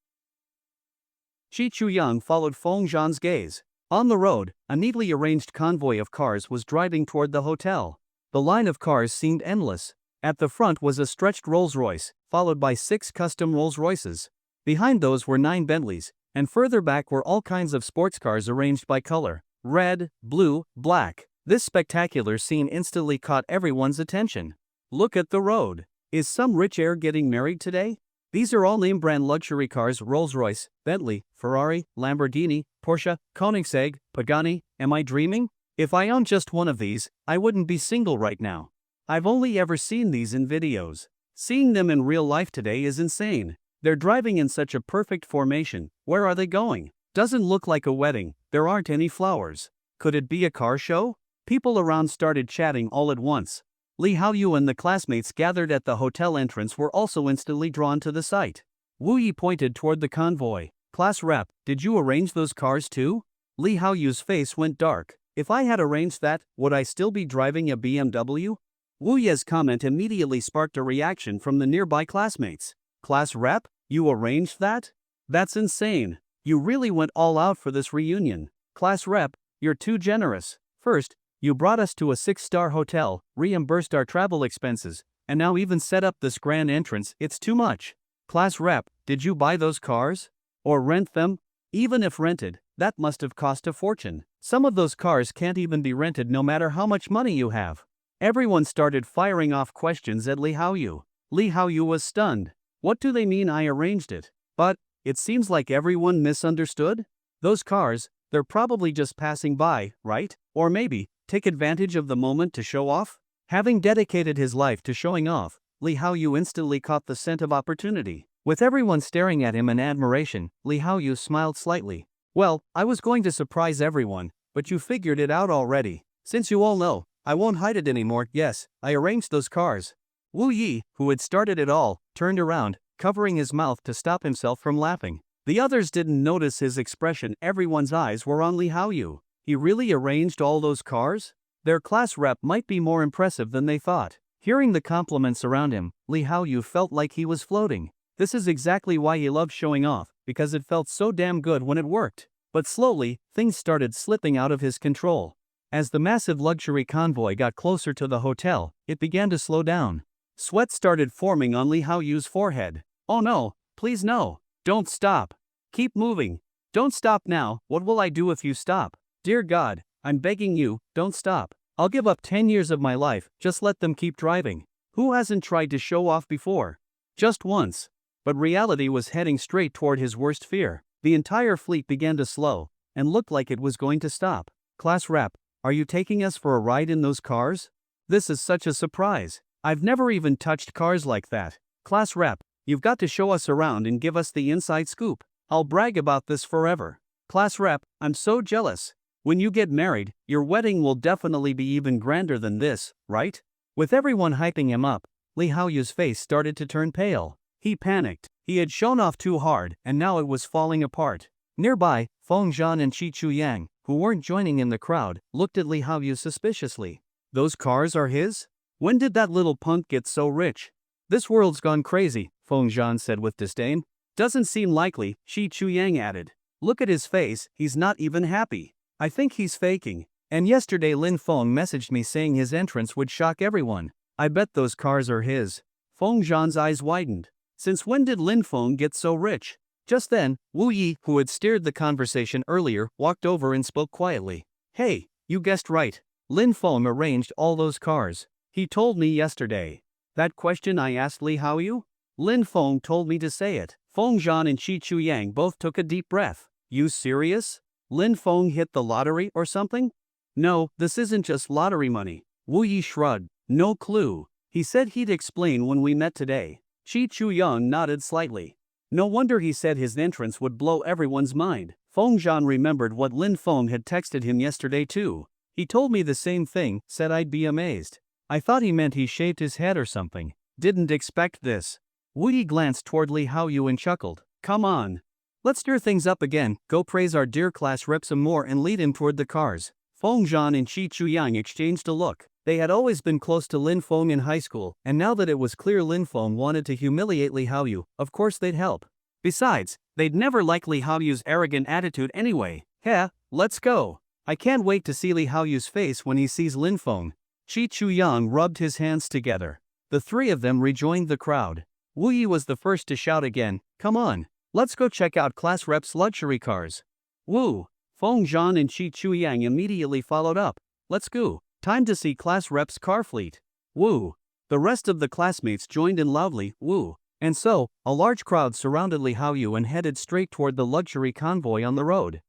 Chi Chuyang followed Feng Zhan's gaze. On the road, a neatly arranged convoy of cars was driving toward the hotel. The line of cars seemed endless. At the front was a stretched Rolls-Royce, followed by 6 custom Rolls-Royces. Behind those were 9 Bentleys, and further back were all kinds of sports cars arranged by color: red, blue, black. This spectacular scene instantly caught everyone's attention. Look at the road. Is some rich heir getting married today? These are all name-brand luxury cars: Rolls-Royce, Bentley, Ferrari, Lamborghini, Porsche, Koenigsegg, Pagani. Am I dreaming? If I owned just one of these, I wouldn't be single right now. I've only ever seen these in videos. Seeing them in real life today is insane. They're driving in such a perfect formation. Where are they going? Doesn't look like a wedding. There aren't any flowers. Could it be a car show? People around started chatting all at once. Li Haoyu and the classmates gathered at the hotel entrance were also instantly drawn to the sight. Wu Yi pointed toward the convoy. Class rep, did you arrange those cars too? Li Haoyu's face went dark. If I had arranged that, would I still be driving a BMW? Wu Ye's comment immediately sparked a reaction from the nearby classmates. Class rep, you arranged that? That's insane. You really went all out for this reunion. Class rep, you're too generous. First, you brought us to a 6-star hotel, reimbursed our travel expenses, and now even set up this grand entrance. It's too much. Class rep, did you buy those cars? Or rent them? Even if rented, that must have cost a fortune. Some of those cars can't even be rented no matter how much money you have. Everyone started firing off questions at Li Haoyu. Li Haoyu was stunned. What do they mean I arranged it? But, it seems like everyone misunderstood? Those cars, they're probably just passing by, right? Or maybe, take advantage of the moment to show off? Having dedicated his life to showing off, Li Haoyu instantly caught the scent of opportunity. With everyone staring at him in admiration, Li Haoyu smiled slightly. Well, I was going to surprise everyone, but you figured it out already. Since you all know, I won't hide it anymore. Yes, I arranged those cars. Wu Yi, who had started it all, turned around, covering his mouth to stop himself from laughing. The others didn't notice his expression. Everyone's eyes were on Li Haoyu. He really arranged all those cars? Their class rep might be more impressive than they thought. Hearing the compliments around him, Li Haoyu felt like he was floating. This is exactly why he loved showing off, because it felt so damn good when it worked. But slowly, things started slipping out of his control. As the massive luxury convoy got closer to the hotel, it began to slow down. Sweat started forming on Li Haoyu's forehead. Oh no, please no. Don't stop. Keep moving. Don't stop now. What will I do if you stop? Dear God, I'm begging you, don't stop. I'll give up 10 years of my life, just let them keep driving. Who hasn't tried to show off before? Just once. But reality was heading straight toward his worst fear. The entire fleet began to slow, and looked like it was going to stop. Class rep, are you taking us for a ride in those cars? This is such a surprise. I've never even touched cars like that. Class rep, you've got to show us around and give us the inside scoop. I'll brag about this forever. Class rep, I'm so jealous. When you get married, your wedding will definitely be even grander than this, right? With everyone hyping him up, Li Haoyu's face started to turn pale. He panicked. He had shown off too hard, and now it was falling apart. Nearby, Feng Zhan and Chi Chuyang, who weren't joining in the crowd, looked at Li Haoyu suspiciously. Those cars are his? When did that little punk get so rich? This world's gone crazy, Feng Zhan said with disdain. Doesn't seem likely, Chi Chuyang added. Look at his face, he's not even happy. I think he's faking. And yesterday Lin Feng messaged me saying his entrance would shock everyone. I bet those cars are his. Feng Zhan's eyes widened. Since when did Lin Feng get so rich? Just then, Wu Yi, who had steered the conversation earlier, walked over and spoke quietly. Hey, you guessed right. Lin Feng arranged all those cars. He told me yesterday. That question I asked Li Haoyu? Lin Feng told me to say it. Feng Zhan and Qi Chuyang both took a deep breath. You serious? Lin Feng hit the lottery or something? No, this isn't just lottery money. Wu Yi shrugged. No clue. He said he'd explain when we met today. Qi Chuyang nodded slightly. No wonder he said his entrance would blow everyone's mind. Feng Zhan remembered what Lin Feng had texted him yesterday too. He told me the same thing, said I'd be amazed. I thought he meant he shaved his head or something. Didn't expect this. Wu Yi glanced toward Li Haoyu and chuckled. Come on. Let's stir things up again, go praise our dear class rep some more and lead him toward the cars. Feng Zhan and Qi Chuyang exchanged a look. They had always been close to Lin Feng in high school, and now that it was clear Lin Feng wanted to humiliate Li Haoyu, of course they'd help. Besides, they'd never like Li Haoyu's arrogant attitude anyway. Heh, let's go. I can't wait to see Li Haoyu's face when he sees Lin Feng. Qi Chuyang rubbed his hands together. The three of them rejoined the crowd. Wu Yi was the first to shout again, come on, let's go check out class rep's luxury cars. Woo! Feng Zhan and Qi Chuyang immediately followed up. Let's go. Time to see class rep's car fleet. Woo! The rest of the classmates joined in loudly, woo. And so, a large crowd surrounded Li Haoyu and headed straight toward the luxury convoy on the road.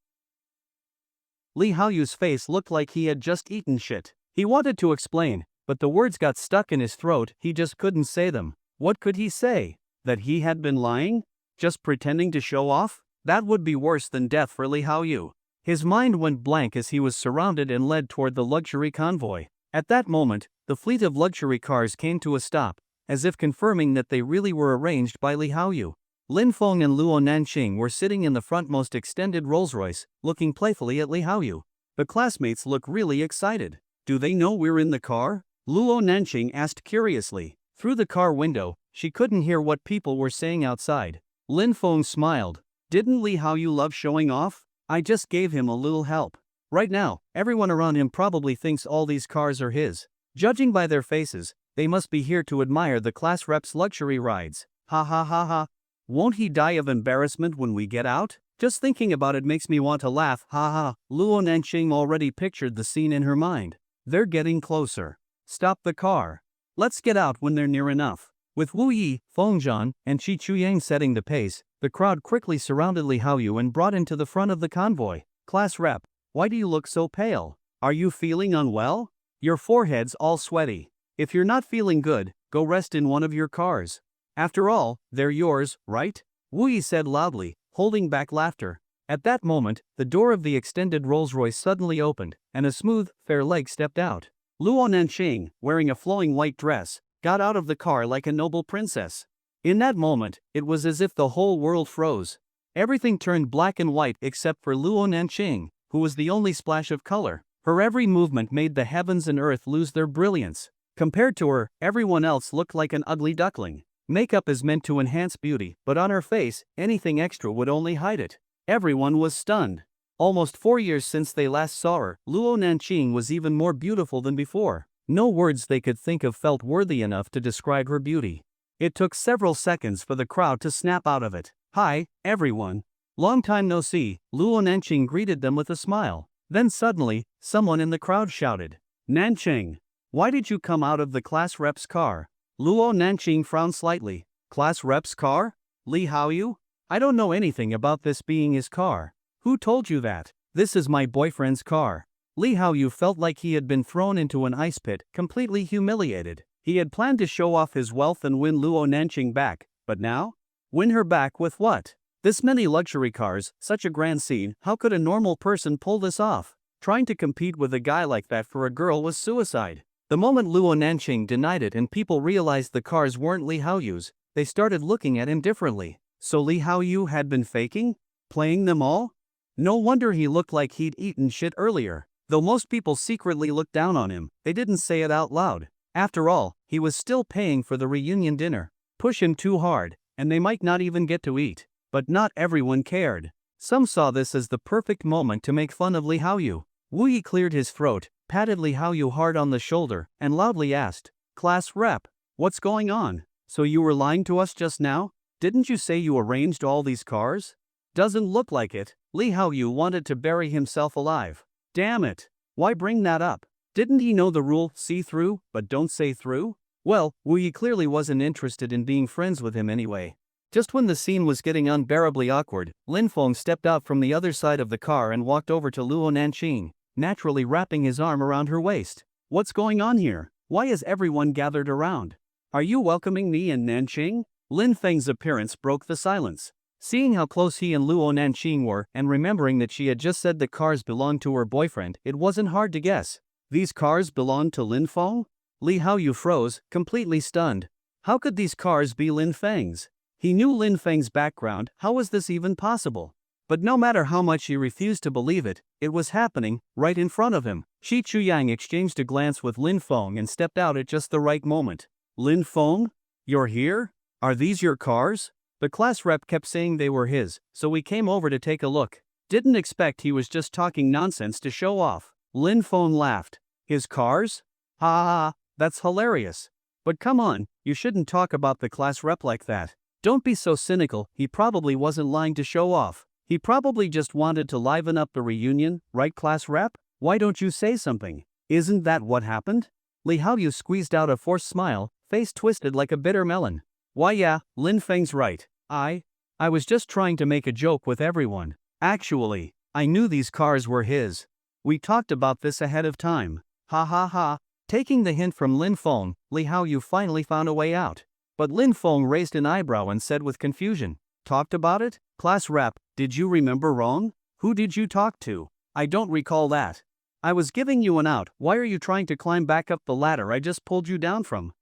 Li Haoyu's face looked like he had just eaten shit. He wanted to explain, but the words got stuck in his throat, he just couldn't say them. What could he say? That he had been lying? Just pretending to show off? That would be worse than death for Li Haoyu. His mind went blank as he was surrounded and led toward the luxury convoy. At that moment, the fleet of luxury cars came to a stop, as if confirming that they really were arranged by Li Haoyu. Lin Feng and Luo Nanqing were sitting in the frontmost extended Rolls-Royce, looking playfully at Li Haoyu. The classmates look really excited. Do they know we're in the car? Luo Nanqing asked curiously. Through the car window, she couldn't hear what people were saying outside. Lin Feng smiled. Didn't Li Haoyu love showing off? I just gave him a little help. Right now, everyone around him probably thinks all these cars are his. Judging by their faces, they must be here to admire the class rep's luxury rides. Ha ha ha ha. Won't he die of embarrassment when we get out? Just thinking about it makes me want to laugh, ha ha. Luo Nanqing already pictured the scene in her mind. They're getting closer. Stop the car. Let's get out when they're near enough. With Wu Yi, Feng Zhan, and Qi Chuyang setting the pace, the crowd quickly surrounded Li Haoyu and brought him to the front of the convoy. Class rep, why do you look so pale? Are you feeling unwell? Your forehead's all sweaty. If you're not feeling good, go rest in one of your cars. After all, they're yours, right? Wu Yi said loudly, holding back laughter. At that moment, the door of the extended Rolls-Royce suddenly opened, and a smooth, fair leg stepped out. Luo Nanqing, wearing a flowing white dress, got out of the car like a noble princess. In that moment, it was as if the whole world froze. Everything turned black and white except for Luo Nanqing, who was the only splash of color. Her every movement made the heavens and earth lose their brilliance. Compared to her, everyone else looked like an ugly duckling. Makeup is meant to enhance beauty, but on her face, anything extra would only hide it. Everyone was stunned. Almost 4 years since they last saw her, Luo Nanqing was even more beautiful than before. No words they could think of felt worthy enough to describe her beauty. It took several seconds for the crowd to snap out of it. Hi, everyone. Long time no see, Luo Nanqing greeted them with a smile. Then suddenly, someone in the crowd shouted, Nanqing, why did you come out of the class rep's car? Luo Nanqing frowned slightly. Class rep's car? Li Haoyu? I don't know anything about this being his car. Who told you that? This is my boyfriend's car. Li Haoyu felt like he had been thrown into an ice pit, completely humiliated. He had planned to show off his wealth and win Luo Nanqing back, but now? Win her back with what? This many luxury cars, such a grand scene, how could a normal person pull this off? Trying to compete with a guy like that for a girl was suicide. The moment Luo Nanqing denied it and people realized the cars weren't Li Haoyu's, they started looking at him differently. So Li Haoyu had been faking? Playing them all? No wonder he looked like he'd eaten shit earlier. Though most people secretly looked down on him, they didn't say it out loud. After all, he was still paying for the reunion dinner. Push him too hard, and they might not even get to eat. But not everyone cared. Some saw this as the perfect moment to make fun of Li Haoyu. Wu Yi cleared his throat, patted Li Haoyu hard on the shoulder, and loudly asked, "Class rep, what's going on? So you were lying to us just now? Didn't you say you arranged all these cars?" "Doesn't look like it." Li Haoyu wanted to bury himself alive. Damn it. Why bring that up? Didn't he know the rule, see through, but don't say through? Well, Wu Yi clearly wasn't interested in being friends with him anyway. Just when the scene was getting unbearably awkward, Lin Feng stepped out from the other side of the car and walked over to Luo Nanqing, naturally wrapping his arm around her waist. "What's going on here? Why is everyone gathered around? Are you welcoming me and Nanqing?" Lin Feng's appearance broke the silence. Seeing how close he and Luo Nanqing were, and remembering that she had just said the cars belonged to her boyfriend, it wasn't hard to guess. These cars belonged to Lin Feng? Li Haoyu froze, completely stunned. How could these cars be Lin Feng's? He knew Lin Feng's background, how was this even possible? But no matter how much he refused to believe it, it was happening, right in front of him. Shi Chuyang exchanged a glance with Lin Feng and stepped out at just the right moment. "Lin Feng? You're here? Are these your cars?" The class rep kept saying they were his, so we came over to take a look. Didn't expect he was just talking nonsense to show off. Lin Feng laughed. "His cars? Ha ha ha, that's hilarious. But come on, you shouldn't talk about the class rep like that. Don't be so cynical, he probably wasn't lying to show off. He probably just wanted to liven up the reunion, right class rep? Why don't you say something? Isn't that what happened?" Li Haoyu squeezed out a forced smile, face twisted like a bitter melon. "Why yeah, Lin Feng's right. I was just trying to make a joke with everyone. Actually, I knew these cars were his. We talked about this ahead of time. Ha ha ha." Taking the hint from Lin Feng, Li Haoyu finally found a way out. But Lin Feng raised an eyebrow and said with confusion, "Talked about it? Class rep, did you remember wrong? Who did you talk to? I don't recall that. I was giving you an out, why are you trying to climb back up the ladder I just pulled you down from?"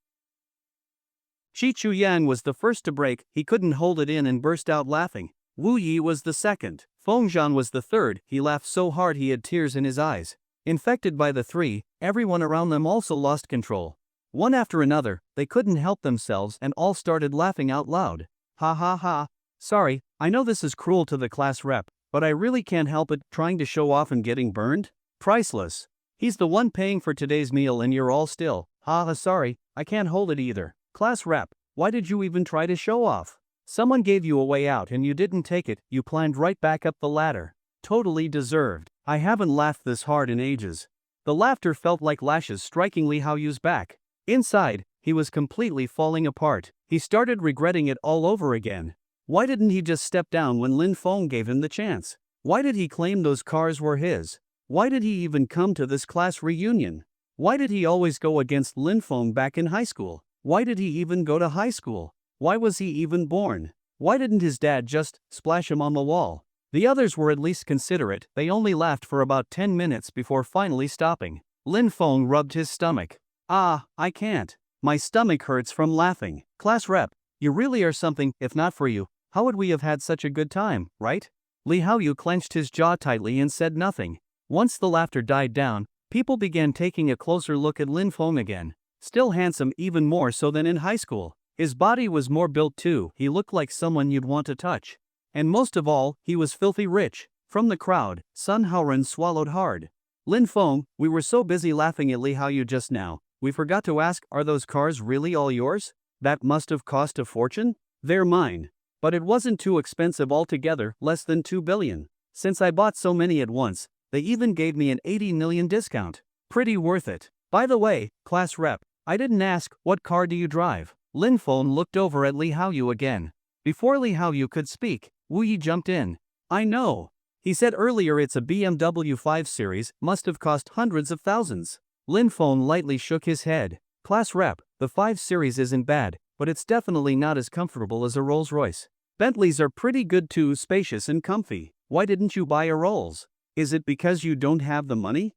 Shi Chuyang was the first to break, he couldn't hold it in and burst out laughing. Wu Yi was the second. Feng Zhan was the third, he laughed so hard he had tears in his eyes. Infected by the three, everyone around them also lost control. One after another, they couldn't help themselves and all started laughing out loud. "Ha ha ha. Sorry, I know this is cruel to the class rep, but I really can't help it, trying to show off and getting burned? Priceless. He's the one paying for today's meal and you're all still. Ha ha, sorry, I can't hold it either. Class rep, why did you even try to show off? Someone gave you a way out and you didn't take it, you climbed right back up the ladder. Totally deserved. I haven't laughed this hard in ages." The laughter felt like lashes striking Li Haoyu's back. Inside, he was completely falling apart. He started regretting it all over again. Why didn't he just step down when Lin Feng gave him the chance? Why did he claim those cars were his? Why did he even come to this class reunion? Why did he always go against Lin Feng back in high school? Why did he even go to high school? Why was he even born? Why didn't his dad just splash him on the wall? The others were at least considerate, they only laughed for about 10 minutes before finally stopping. Lin Feng rubbed his stomach. "Ah, I can't. My stomach hurts from laughing. Class rep, you really are something, if not for you, how would we have had such a good time, right?" Li Haoyu clenched his jaw tightly and said nothing. Once the laughter died down, people began taking a closer look at Lin Feng again. Still handsome, even more so than in high school. His body was more built too, he looked like someone you'd want to touch. And most of all, he was filthy rich. From the crowd, Sun Haoren swallowed hard. "Lin Feng, we were so busy laughing at Li Haoyu just now, we forgot to ask, are those cars really all yours? That must have cost a fortune?" "They're mine. But it wasn't too expensive altogether, less than 2 billion. Since I bought so many at once, they even gave me an 80 million discount. Pretty worth it. By the way, class rep, I didn't ask, what car do you drive?" Lin Feng looked over at Li Haoyu again. Before Li Haoyu could speak, Wu Yi jumped in. "I know. He said earlier it's a BMW 5 Series, must have cost hundreds of thousands." Lin Feng lightly shook his head. "Class rep, the 5 Series isn't bad, but it's definitely not as comfortable as a Rolls-Royce. Bentleys are pretty good too, spacious and comfy. Why didn't you buy a Rolls? Is it because you don't have the money?"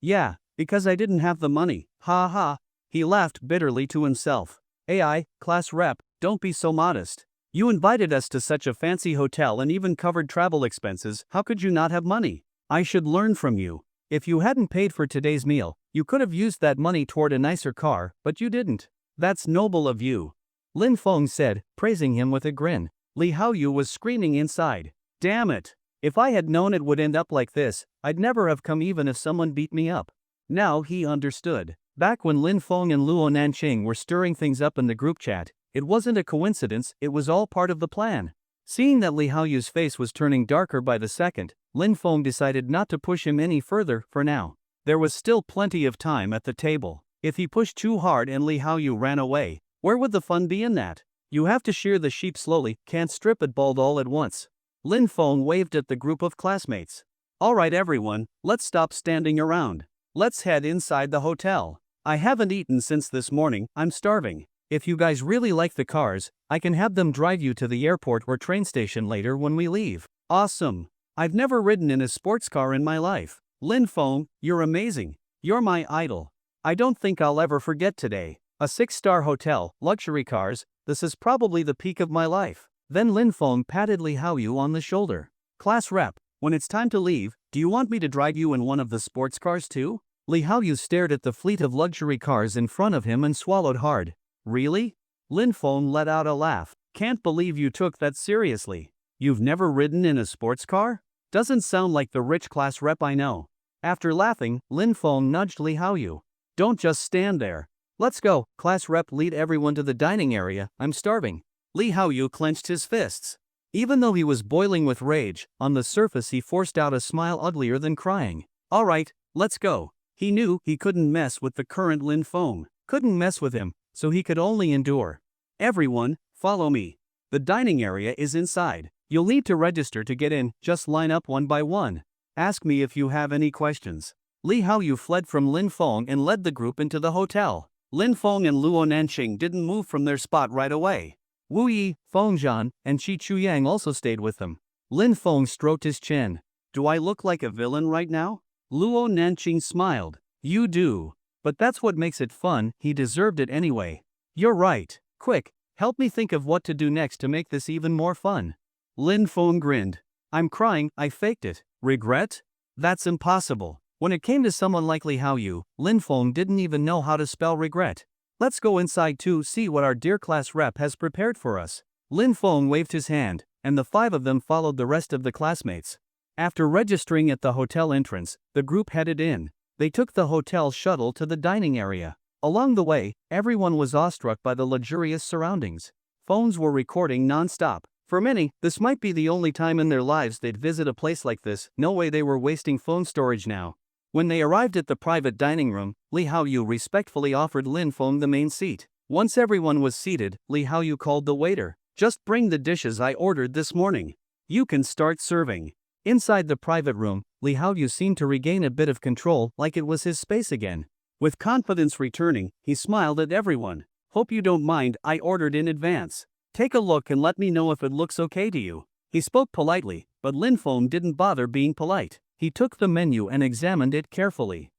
Yeah, because I didn't have the money. Ha ha." He laughed bitterly to himself. "AI, class rep, don't be so modest. You invited us to such a fancy hotel and even covered travel expenses, how could you not have money? I should learn from you. If you hadn't paid for today's meal, you could have used that money toward a nicer car, but you didn't. That's noble of you," Lin Feng said, praising him with a grin. Li Haoyu was screaming inside. Damn it. If I had known it would end up like this, I'd never have come even if someone beat me up. Now he understood. Back when Lin Feng and Luo Nanqing were stirring things up in the group chat, it wasn't a coincidence, it was all part of the plan. Seeing that Li Haoyu's face was turning darker by the second, Lin Feng decided not to push him any further for now. There was still plenty of time at the table. If he pushed too hard and Li Haoyu ran away, where would the fun be in that? You have to shear the sheep slowly, can't strip it bald all at once. Lin Feng waved at the group of classmates. Alright everyone, let's stop standing around. Let's head inside the hotel. I haven't eaten since this morning, I'm starving. If you guys really like the cars, I can have them drive you to the airport or train station later when we leave. Awesome. I've never ridden in a sports car in my life. Lin Feng, you're amazing. You're my idol. I don't think I'll ever forget today. A 6-star hotel, luxury cars, this is probably the peak of my life. Then Lin Feng patted Li Haoyu on the shoulder. Class rep, when it's time to leave, do you want me to drive you in one of the sports cars too? Li Haoyu stared at the fleet of luxury cars in front of him and swallowed hard. Really? Lin Feng let out a laugh. Can't believe you took that seriously. You've never ridden in a sports car? Doesn't sound like the rich class rep I know. After laughing, Lin Feng nudged Li Haoyu. Don't just stand there. Let's go, class rep, lead everyone to the dining area, I'm starving. Li Haoyu clenched his fists. Even though he was boiling with rage, on the surface he forced out a smile uglier than crying. Alright, let's go. He knew he couldn't mess with the current Lin Feng. Couldn't mess with him, so he could only endure. Everyone, follow me. The dining area is inside. You'll need to register to get in, just line up one by one. Ask me if you have any questions. Li Haoyu fled from Lin Feng and led the group into the hotel. Lin Feng and Luo Nanqing didn't move from their spot right away. Wu Yi, Feng Zhan, and Qi Chuyang also stayed with them. Lin Feng stroked his chin. Do I look like a villain right now? Luo Nanqing smiled. You do. But that's what makes it fun, he deserved it anyway. You're right. Quick, help me think of what to do next to make this even more fun. Lin Feng grinned. I'm crying, I faked it. Regret? That's impossible. When it came to someone like Li Haoyu, Lin Feng didn't even know how to spell regret. Let's go inside to see what our dear class rep has prepared for us. Lin Feng waved his hand, and the 5 of them followed the rest of the classmates. After registering at the hotel entrance, the group headed in. They took the hotel shuttle to the dining area. Along the way, everyone was awestruck by the luxurious surroundings. Phones were recording non-stop. For many, this might be the only time in their lives they'd visit a place like this. No way they were wasting phone storage now. When they arrived at the private dining room, Li Haoyu respectfully offered Lin Feng the main seat. Once everyone was seated, Li Haoyu called the waiter. Just bring the dishes I ordered this morning. You can start serving. Inside the private room, Li Haoyu seemed to regain a bit of control, like it was his space again. With confidence returning, he smiled at everyone. Hope you don't mind, I ordered in advance. Take a look and let me know if it looks okay to you. He spoke politely, but Lin Feng didn't bother being polite. He took the menu and examined it carefully.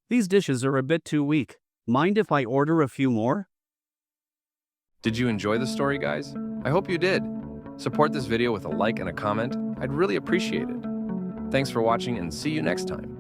These dishes are a bit too weak. Mind if I order a few more? Did you enjoy the story, guys? I hope you did. Support this video with a like and a comment. I'd really appreciate it. Thanks for watching and see you next time.